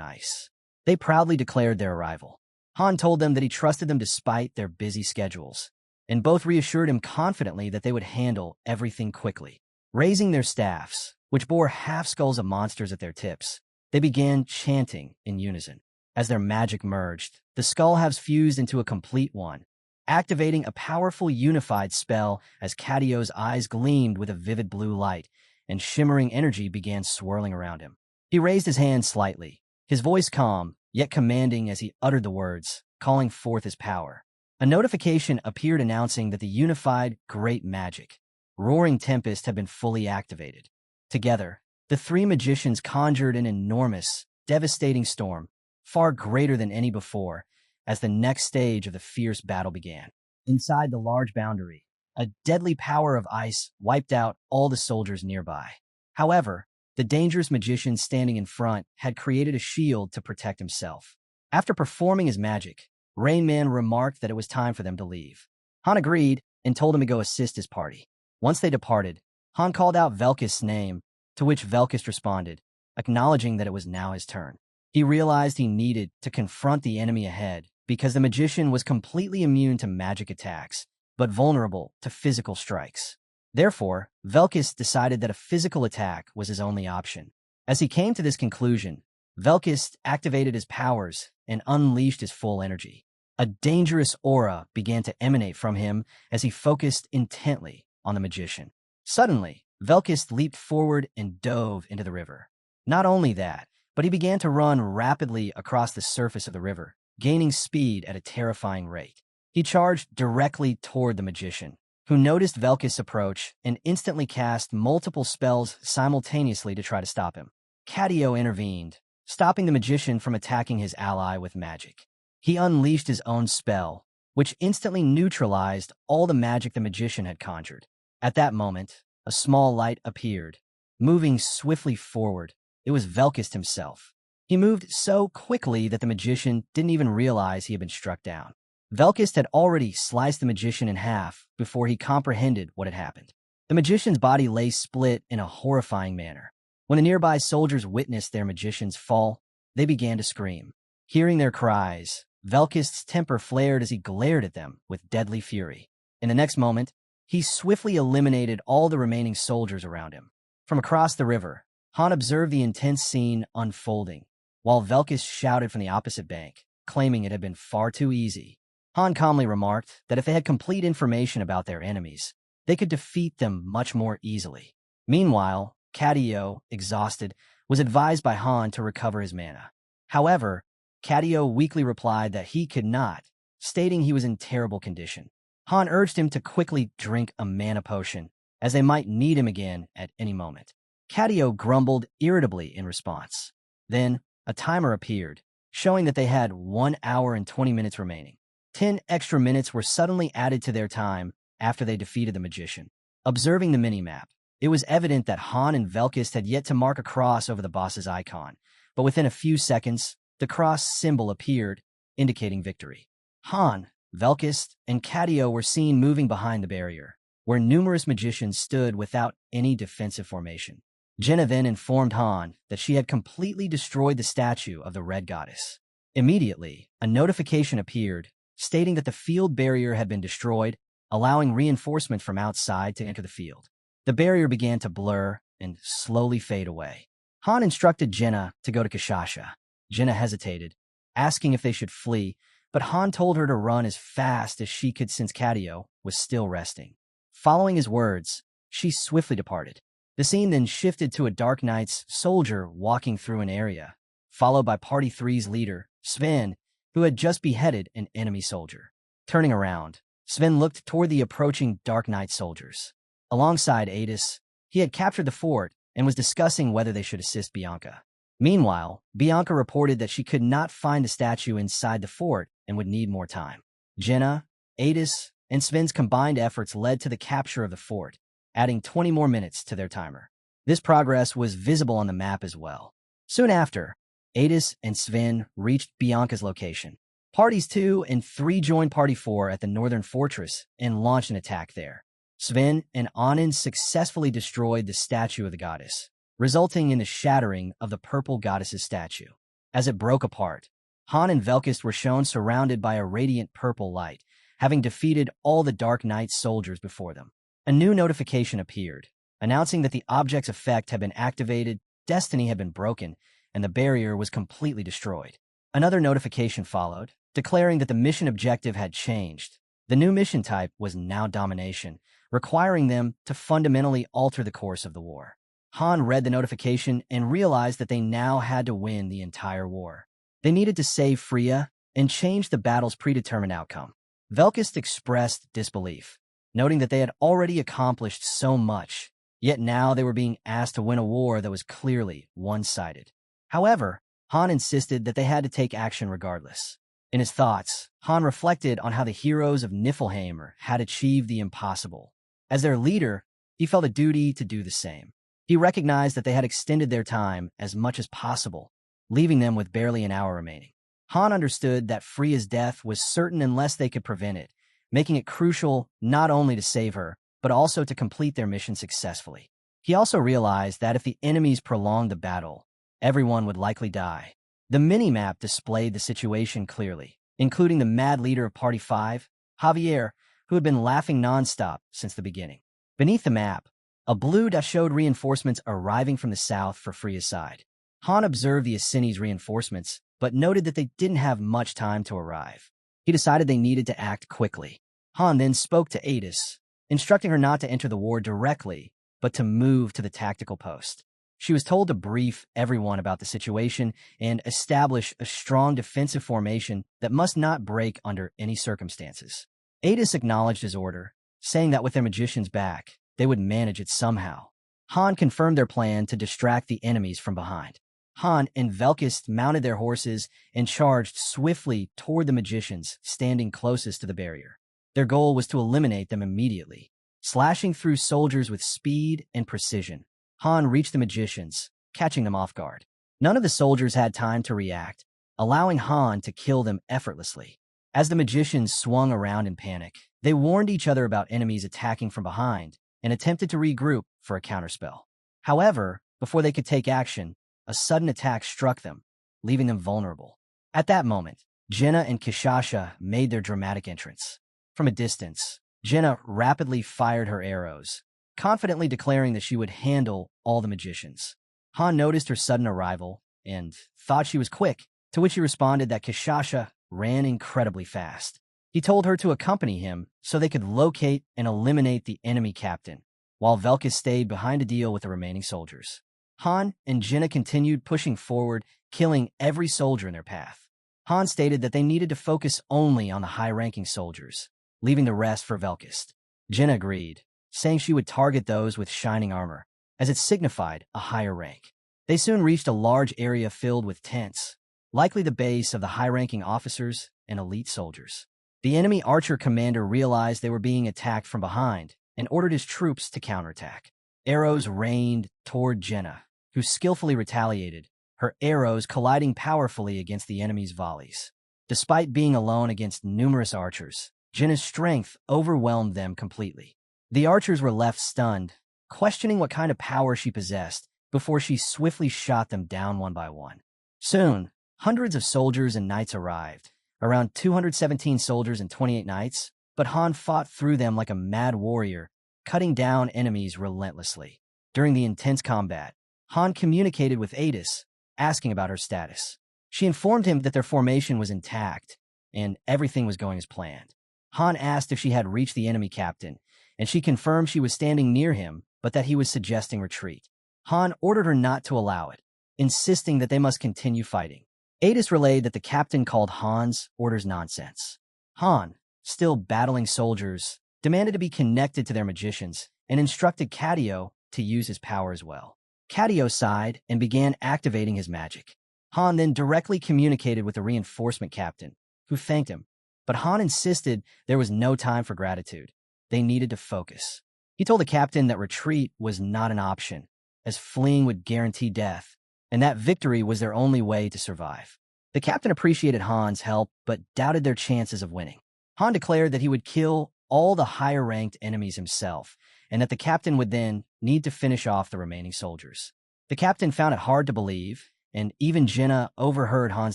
ice. They proudly declared their arrival. Han told them that he trusted them despite their busy schedules, and both reassured him confidently that they would handle everything quickly. Raising their staffs, which bore half-skulls of monsters at their tips, they began chanting in unison. As their magic merged, the skull halves fused into a complete one, activating a powerful unified spell as Kadio's eyes gleamed with a vivid blue light, and shimmering energy began swirling around him. He raised his hand slightly, his voice calm, yet commanding as he uttered the words, calling forth his power. A notification appeared announcing that the unified Great Magic, Roaring Tempest, had been fully activated. Together, the 3 magicians conjured an enormous, devastating storm, far greater than any before, as the next stage of the fierce battle began. Inside the large boundary, a deadly power of ice wiped out all the soldiers nearby. However, the dangerous magician standing in front had created a shield to protect himself. After performing his magic, Rain Man remarked that it was time for them to leave. Han agreed and told him to go assist his party. Once they departed, Han called out Velkist's name, to which Velkist responded, acknowledging that it was now his turn. He realized he needed to confront the enemy ahead because the magician was completely immune to magic attacks, but vulnerable to physical strikes. Therefore, Velkist decided that a physical attack was his only option. As he came to this conclusion, Velkist activated his powers and unleashed his full energy. A dangerous aura began to emanate from him as he focused intently on the magician. Suddenly, Velkist leaped forward and dove into the river. Not only that, but he began to run rapidly across the surface of the river, gaining speed at a terrifying rate. He charged directly toward the magician, who noticed Velkist's approach and instantly cast multiple spells simultaneously to try to stop him. Kadio intervened, stopping the magician from attacking his ally with magic. He unleashed his own spell, which instantly neutralized all the magic the magician had conjured. At that moment, a small light appeared, moving swiftly forward. It was Velkist himself. He moved so quickly that the magician didn't even realize he had been struck down. Velkist had already sliced the magician in half before he comprehended what had happened. The magician's body lay split in a horrifying manner. When the nearby soldiers witnessed their magician's fall, they began to scream. Hearing their cries, Velkist's temper flared as he glared at them with deadly fury. In the next moment, he swiftly eliminated all the remaining soldiers around him. From across the river, Han observed the intense scene unfolding, while Velkist shouted from the opposite bank, claiming it had been far too easy. Han calmly remarked that if they had complete information about their enemies, they could defeat them much more easily. Meanwhile, Cadio, exhausted, was advised by Han to recover his mana. However, Cadio weakly replied that he could not, stating he was in terrible condition. Han urged him to quickly drink a mana potion, as they might need him again at any moment. Cadio grumbled irritably in response. Then, a timer appeared, showing that they had 1 hour and 20 minutes remaining. 10 extra minutes were suddenly added to their time after they defeated the magician. Observing the mini-map, it was evident that Han and Velkist had yet to mark a cross over the boss's icon, but within a few seconds, the cross symbol appeared, indicating victory. Han, Velkist, and Cadio were seen moving behind the barrier, where numerous magicians stood without any defensive formation. Jenna then informed Han that she had completely destroyed the statue of the Red Goddess. Immediately, a notification appeared, stating that the field barrier had been destroyed, allowing reinforcements from outside to enter the field. The barrier began to blur and slowly fade away. Han instructed Jenna to go to Kashasha. Jenna hesitated, asking if they should flee, but Han told her to run as fast as she could since Cadio was still resting. Following his words, she swiftly departed. The scene then shifted to a Dark Knight's soldier walking through an area, followed by Party 3's leader, Sven, who had just beheaded an enemy soldier. Turning around, Sven looked toward the approaching Dark Knight soldiers. Alongside Adis, he had captured the fort and was discussing whether they should assist Bianca. Meanwhile, Bianca reported that she could not find the statue inside the fort and would need more time. Jenna, Adis, and Sven's combined efforts led to the capture of the fort, adding 20 more minutes to their timer. This progress was visible on the map as well. Soon after, Adis and Sven reached Bianca's location. Parties 2 and 3 joined Party 4 at the northern fortress and launched an attack there. Sven and Anand successfully destroyed the statue of the goddess, resulting in the shattering of the purple goddess's statue. As it broke apart, Han and Velkist were shown surrounded by a radiant purple light, having defeated all the Dark Knight soldiers before them. A new notification appeared, announcing that the object's effect had been activated, destiny had been broken, and the barrier was completely destroyed. Another notification followed, declaring that the mission objective had changed. The new mission type was now domination, requiring them to fundamentally alter the course of the war. Han read the notification and realized that they now had to win the entire war. They needed to save Freya and change the battle's predetermined outcome. Velkist expressed disbelief, noting that they had already accomplished so much, yet now they were being asked to win a war that was clearly one-sided. However, Han insisted that they had to take action regardless. In his thoughts, Han reflected on how the heroes of Niflheim had achieved the impossible. As their leader, he felt a duty to do the same. He recognized that they had extended their time as much as possible, leaving them with barely an hour remaining. Han understood that Freya's death was certain unless they could prevent it, making it crucial not only to save her, but also to complete their mission successfully. He also realized that if the enemies prolonged the battle, everyone would likely die. The mini-map displayed the situation clearly, including the mad leader of Party 5, Javier, who had been laughing nonstop since the beginning. Beneath the map, a blue dot showed reinforcements arriving from the south for Freya's side. Han observed the Asini's reinforcements, but noted that they didn't have much time to arrive. He decided they needed to act quickly. Han then spoke to Adis, instructing her not to enter the war directly, but to move to the tactical post. She was told to brief everyone about the situation and establish a strong defensive formation that must not break under any circumstances. Adis acknowledged his order, saying that with their magicians back, they would manage it somehow. Han confirmed their plan to distract the enemies from behind. Han and Velkist mounted their horses and charged swiftly toward the magicians standing closest to the barrier. Their goal was to eliminate them immediately. Slashing through soldiers with speed and precision, Han reached the magicians, catching them off guard. None of the soldiers had time to react, allowing Han to kill them effortlessly. As the magicians swung around in panic, they warned each other about enemies attacking from behind and attempted to regroup for a counterspell. However, before they could take action, a sudden attack struck them, leaving them vulnerable. At that moment, Jenna and Kishasha made their dramatic entrance. From a distance, Jenna rapidly fired her arrows, confidently declaring that she would handle all the magicians. Han noticed her sudden arrival and thought she was quick, to which he responded that Kishasha ran incredibly fast. He told her to accompany him so they could locate and eliminate the enemy captain, while Velkus stayed behind to deal with the remaining soldiers. Han and Jenna continued pushing forward, killing every soldier in their path. Han stated that they needed to focus only on the high-ranking soldiers, leaving the rest for Velkus. Jenna agreed, saying she would target those with shining armor, as it signified a higher rank. They soon reached a large area filled with tents, likely the base of the high-ranking officers and elite soldiers. The enemy archer commander realized they were being attacked from behind and ordered his troops to counterattack. Arrows rained toward Jenna, who skillfully retaliated, her arrows colliding powerfully against the enemy's volleys. Despite being alone against numerous archers, Jenna's strength overwhelmed them completely. The archers were left stunned, questioning what kind of power she possessed before she swiftly shot them down one by one. Soon, hundreds of soldiers and knights arrived, around 217 soldiers and 28 knights, but Han fought through them like a mad warrior, cutting down enemies relentlessly. During the intense combat, Han communicated with Adis, asking about her status. She informed him that their formation was intact and everything was going as planned. Han asked if she had reached the enemy captain, and she confirmed she was standing near him, but that he was suggesting retreat. Han ordered her not to allow it, insisting that they must continue fighting. Adis relayed that the captain called Han's orders nonsense. Han, still battling soldiers, demanded to be connected to their magicians and instructed Cadio to use his power as well. Cadio sighed and began activating his magic. Han then directly communicated with the reinforcement captain, who thanked him. But Han insisted there was no time for gratitude. They needed to focus. He told the captain that retreat was not an option, as fleeing would guarantee death, and that victory was their only way to survive. The captain appreciated Han's help, but doubted their chances of winning. Han declared that he would kill all the higher-ranked enemies himself, and that the captain would then need to finish off the remaining soldiers. The captain found it hard to believe, and even Jenna overheard Han's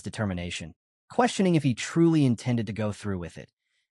determination, questioning if he truly intended to go through with it,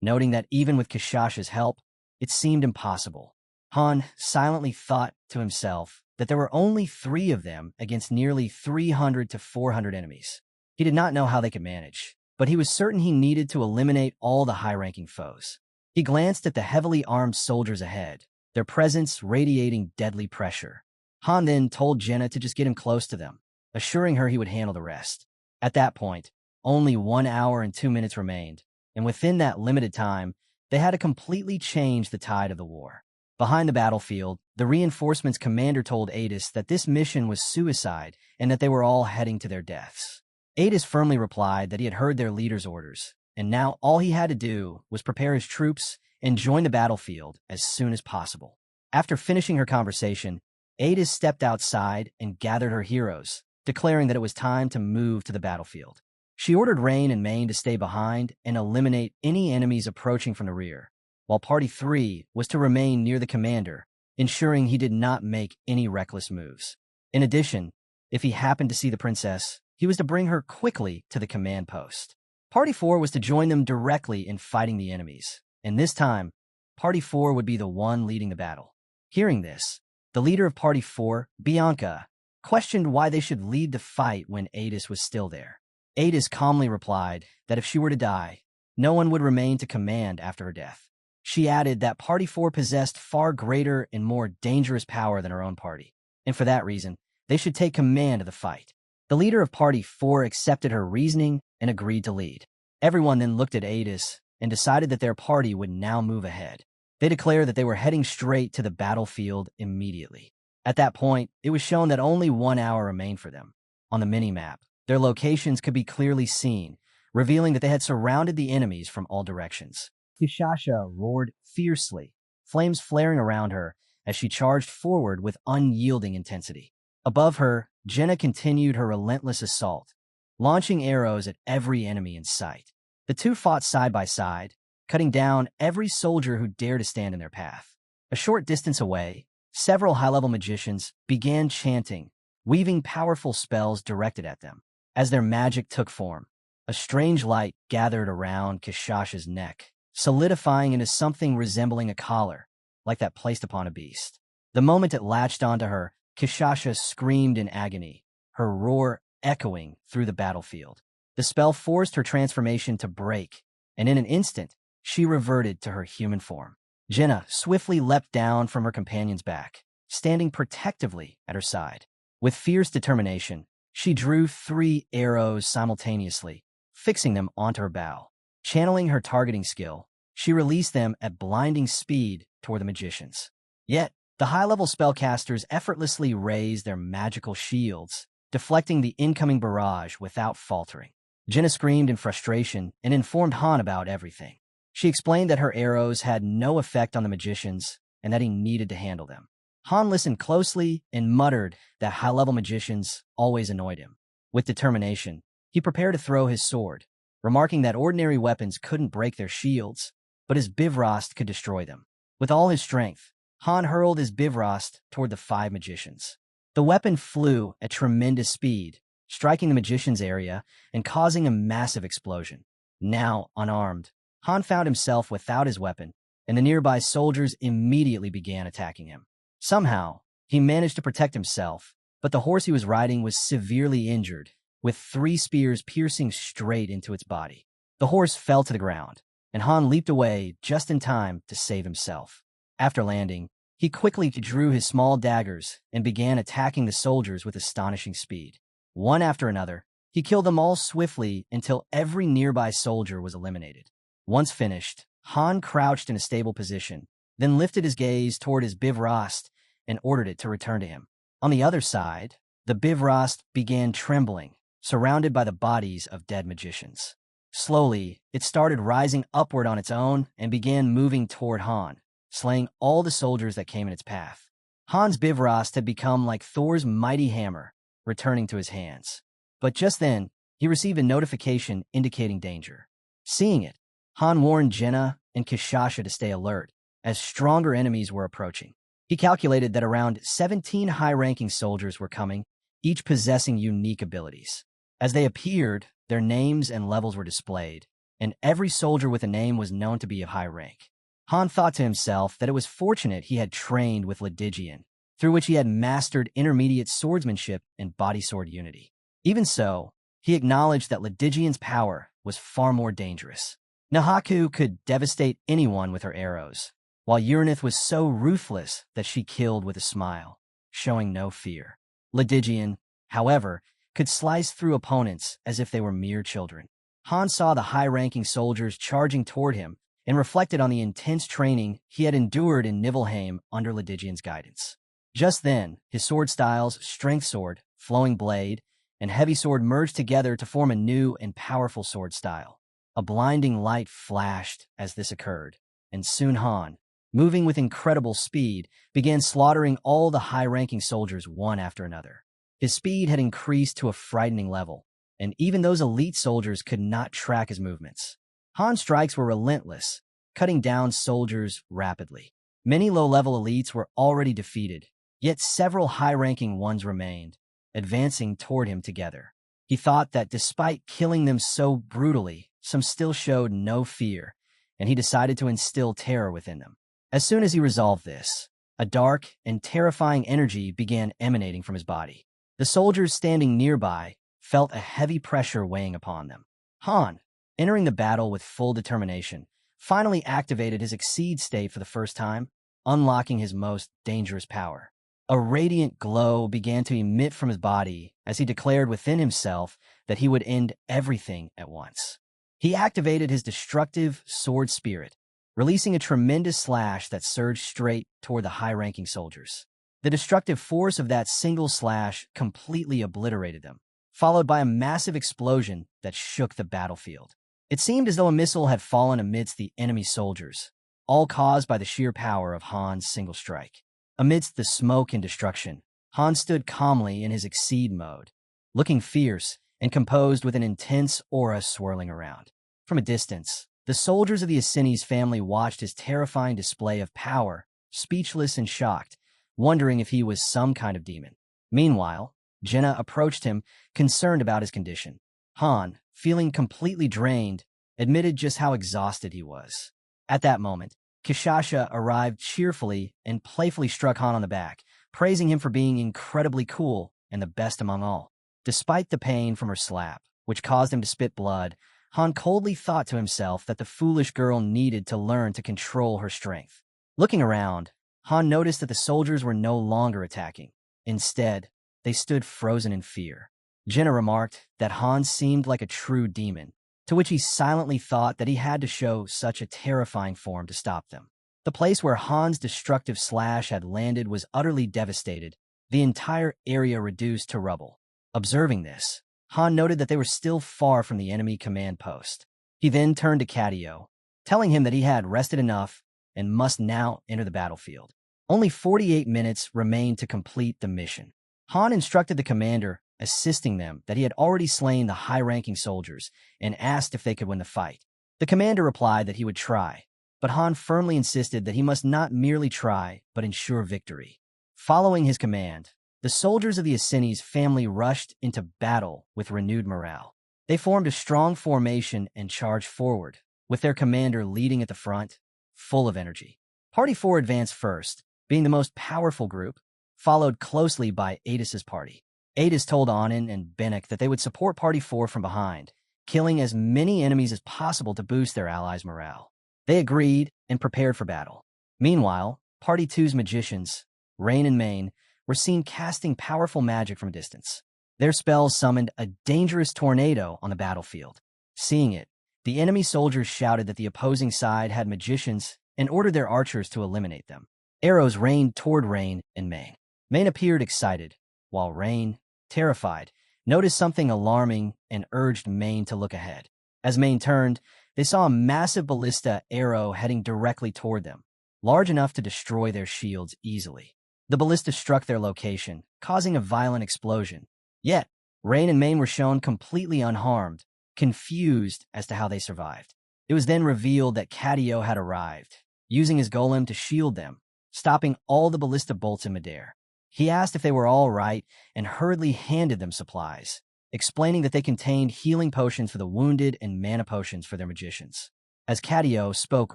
noting that even with Kishasha's help, it seemed impossible. Han silently thought to himself that there were only 3 of them against nearly 300 to 400 enemies. He did not know how they could manage, but he was certain he needed to eliminate all the high-ranking foes. He glanced at the heavily armed soldiers ahead, their presence radiating deadly pressure. Han then told Jenna to just get him close to them, assuring her he would handle the rest. At that point, only 1 hour and 2 minutes remained, and within that limited time, they had to completely change the tide of the war. Behind the battlefield, the reinforcements commander told Adis that this mission was suicide and that they were all heading to their deaths. Adis firmly replied that he had heard their leader's orders, and now all he had to do was prepare his troops and join the battlefield as soon as possible. After finishing her conversation, Adis stepped outside and gathered her heroes, declaring that it was time to move to the battlefield. She ordered Rain and Main to stay behind and eliminate any enemies approaching from the rear, while Party 3 was to remain near the commander, ensuring he did not make any reckless moves. In addition, if he happened to see the princess, he was to bring her quickly to the command post. Party 4 was to join them directly in fighting the enemies, and this time, Party 4 would be the one leading the battle. Hearing this, the leader of Party 4, Bianca, questioned why they should lead the fight when Adis was still there. Adis calmly replied that if she were to die, no one would remain to command after her death. She added that Party 4 possessed far greater and more dangerous power than her own party, and for that reason, they should take command of the fight. The leader of Party 4 accepted her reasoning and agreed to lead. Everyone then looked at Adis and decided that their party would now move ahead. They declared that they were heading straight to the battlefield immediately. At that point, it was shown that only 1 hour remained for them. On the mini-map, their locations could be clearly seen, revealing that they had surrounded the enemies from all directions. Kishasha roared fiercely, flames flaring around her as she charged forward with unyielding intensity. Above her, Jenna continued her relentless assault, launching arrows at every enemy in sight. The two fought side by side, cutting down every soldier who dared to stand in their path. A short distance away, several high-level magicians began chanting, weaving powerful spells directed at them. As their magic took form, a strange light gathered around Kishasha's neck, solidifying into something resembling a collar, like that placed upon a beast. The moment it latched onto her, Kishasha screamed in agony, her roar echoing through the battlefield. The spell forced her transformation to break, and in an instant, she reverted to her human form. Jenna swiftly leapt down from her companion's back, standing protectively at her side. With fierce determination, she drew 3 arrows simultaneously, fixing them onto her bow. Channeling her targeting skill, she released them at blinding speed toward the magicians. Yet, the high-level spellcasters effortlessly raised their magical shields, deflecting the incoming barrage without faltering. Jenna screamed in frustration and informed Han about everything. She explained that her arrows had no effect on the magicians and that he needed to handle them. Han listened closely and muttered that high-level magicians always annoyed him. With determination, he prepared to throw his sword, remarking that ordinary weapons couldn't break their shields, but his Bifrost could destroy them. With all his strength, Han hurled his Bifrost toward the 5 magicians. The weapon flew at tremendous speed, striking the magician's area and causing a massive explosion. Now unarmed, Han found himself without his weapon, and the nearby soldiers immediately began attacking him. Somehow, he managed to protect himself, but the horse he was riding was severely injured, with 3 spears piercing straight into its body. The horse fell to the ground, and Han leaped away just in time to save himself. After landing, he quickly drew his small daggers and began attacking the soldiers with astonishing speed. One after another, he killed them all swiftly until every nearby soldier was eliminated. Once finished, Han crouched in a stable position, then lifted his gaze toward his Bifrost and ordered it to return to him. On the other side, the Bifrost began trembling, surrounded by the bodies of dead magicians. Slowly, it started rising upward on its own and began moving toward Han, slaying all the soldiers that came in its path. Han's Bifrost had become like Thor's mighty hammer, returning to his hands. But just then, he received a notification indicating danger. Seeing it, Han warned Jenna and Kishasha to stay alert, as stronger enemies were approaching. He calculated that around 17 high-ranking soldiers were coming, each possessing unique abilities. As they appeared, their names and levels were displayed, and every soldier with a name was known to be of high rank. Han thought to himself that it was fortunate he had trained with Ledigian, through which he had mastered intermediate swordsmanship and body sword unity. Even so, he acknowledged that Ledigian's power was far more dangerous. Nahaku could devastate anyone with her arrows, while Uranith was so ruthless that she killed with a smile, showing no fear. Ledigian, however, could slice through opponents as if they were mere children. Han saw the high-ranking soldiers charging toward him and reflected on the intense training he had endured in Nibelheim under Ledigian's guidance. Just then, his sword styles, Strength Sword, Flowing Blade, and Heavy Sword merged together to form a new and powerful sword style. A blinding light flashed as this occurred, and soon Han, moving with incredible speed, began slaughtering all the high-ranking soldiers one after another. His speed had increased to a frightening level, and even those elite soldiers could not track his movements. Han's strikes were relentless, cutting down soldiers rapidly. Many low-level elites were already defeated, yet several high-ranking ones remained, advancing toward him together. He thought that despite killing them so brutally, some still showed no fear, and he decided to instill terror within them. As soon as he resolved this, a dark and terrifying energy began emanating from his body. The soldiers standing nearby felt a heavy pressure weighing upon them. Han, entering the battle with full determination, finally activated his Exceed state for the first time, unlocking his most dangerous power. A radiant glow began to emit from his body as he declared within himself that he would end everything at once. He activated his destructive sword spirit, releasing a tremendous slash that surged straight toward the high-ranking soldiers. The destructive force of that single slash completely obliterated them, followed by a massive explosion that shook the battlefield. It seemed as though a missile had fallen amidst the enemy soldiers, all caused by the sheer power of Han's single strike. Amidst the smoke and destruction, Han stood calmly in his exceed mode, looking fierce and composed with an intense aura swirling around. From a distance, the soldiers of the Asini's family watched his terrifying display of power, speechless and shocked, wondering if he was some kind of demon. Meanwhile, Jenna approached him, concerned about his condition. Han, feeling completely drained, admitted just how exhausted he was. At that moment, Kishasha arrived cheerfully and playfully struck Han on the back, praising him for being incredibly cool and the best among all. Despite the pain from her slap, which caused him to spit blood, Han coldly thought to himself that the foolish girl needed to learn to control her strength. Looking around, Han noticed that the soldiers were no longer attacking. Instead, they stood frozen in fear. Jenna remarked that Han seemed like a true demon, to which he silently thought that he had to show such a terrifying form to stop them. The place where Han's destructive slash had landed was utterly devastated, the entire area reduced to rubble. Observing this, Han noted that they were still far from the enemy command post. He then turned to Cadio, telling him that he had rested enough and must now enter the battlefield. Only 48 minutes remained to complete the mission. Han instructed the commander, assisting them, that he had already slain the high-ranking soldiers and asked if they could win the fight. The commander replied that he would try, but Han firmly insisted that he must not merely try, but ensure victory. Following his command, the soldiers of the Asini's family rushed into battle with renewed morale. They formed a strong formation and charged forward, with their commander leading at the front, full of energy. Party 4 advanced first, being the most powerful group, followed closely by Adis's party. Adis told Anin and Benek that they would support Party 4 from behind, killing as many enemies as possible to boost their allies' morale. They agreed and prepared for battle. Meanwhile, Party 2's magicians, Rain and Main, were seen casting powerful magic from a distance. Their spells summoned a dangerous tornado on the battlefield. Seeing it, the enemy soldiers shouted that the opposing side had magicians and ordered their archers to eliminate them. Arrows rained toward Rain and Main. Main appeared excited, while Rain, terrified, noticed something alarming and urged Main to look ahead. As Main turned, they saw a massive ballista arrow heading directly toward them, large enough to destroy their shields easily. The ballista struck their location, causing a violent explosion. Yet, Rain and Main were shown completely unharmed, confused as to how they survived. It was then revealed that Cadio had arrived, using his golem to shield them, stopping all the ballista bolts in midair. He asked if they were all right and hurriedly handed them supplies, explaining that they contained healing potions for the wounded and mana potions for their magicians. As Cadio spoke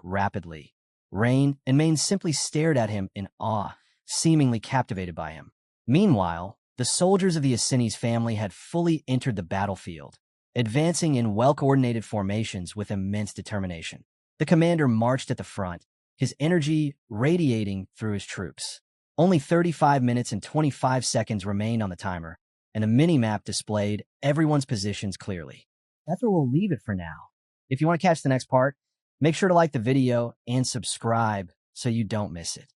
rapidly, Rain and Main simply stared at him in awe, seemingly captivated by him. Meanwhile, the soldiers of the Asini's family had fully entered the battlefield, advancing in well-coordinated formations with immense determination. The commander marched at the front, his energy radiating through his troops. Only 35 minutes and 25 seconds remained on the timer, and the mini-map displayed everyone's positions clearly. That's where we'll leave it for now. If you want to catch the next part, make sure to like the video and subscribe so you don't miss it.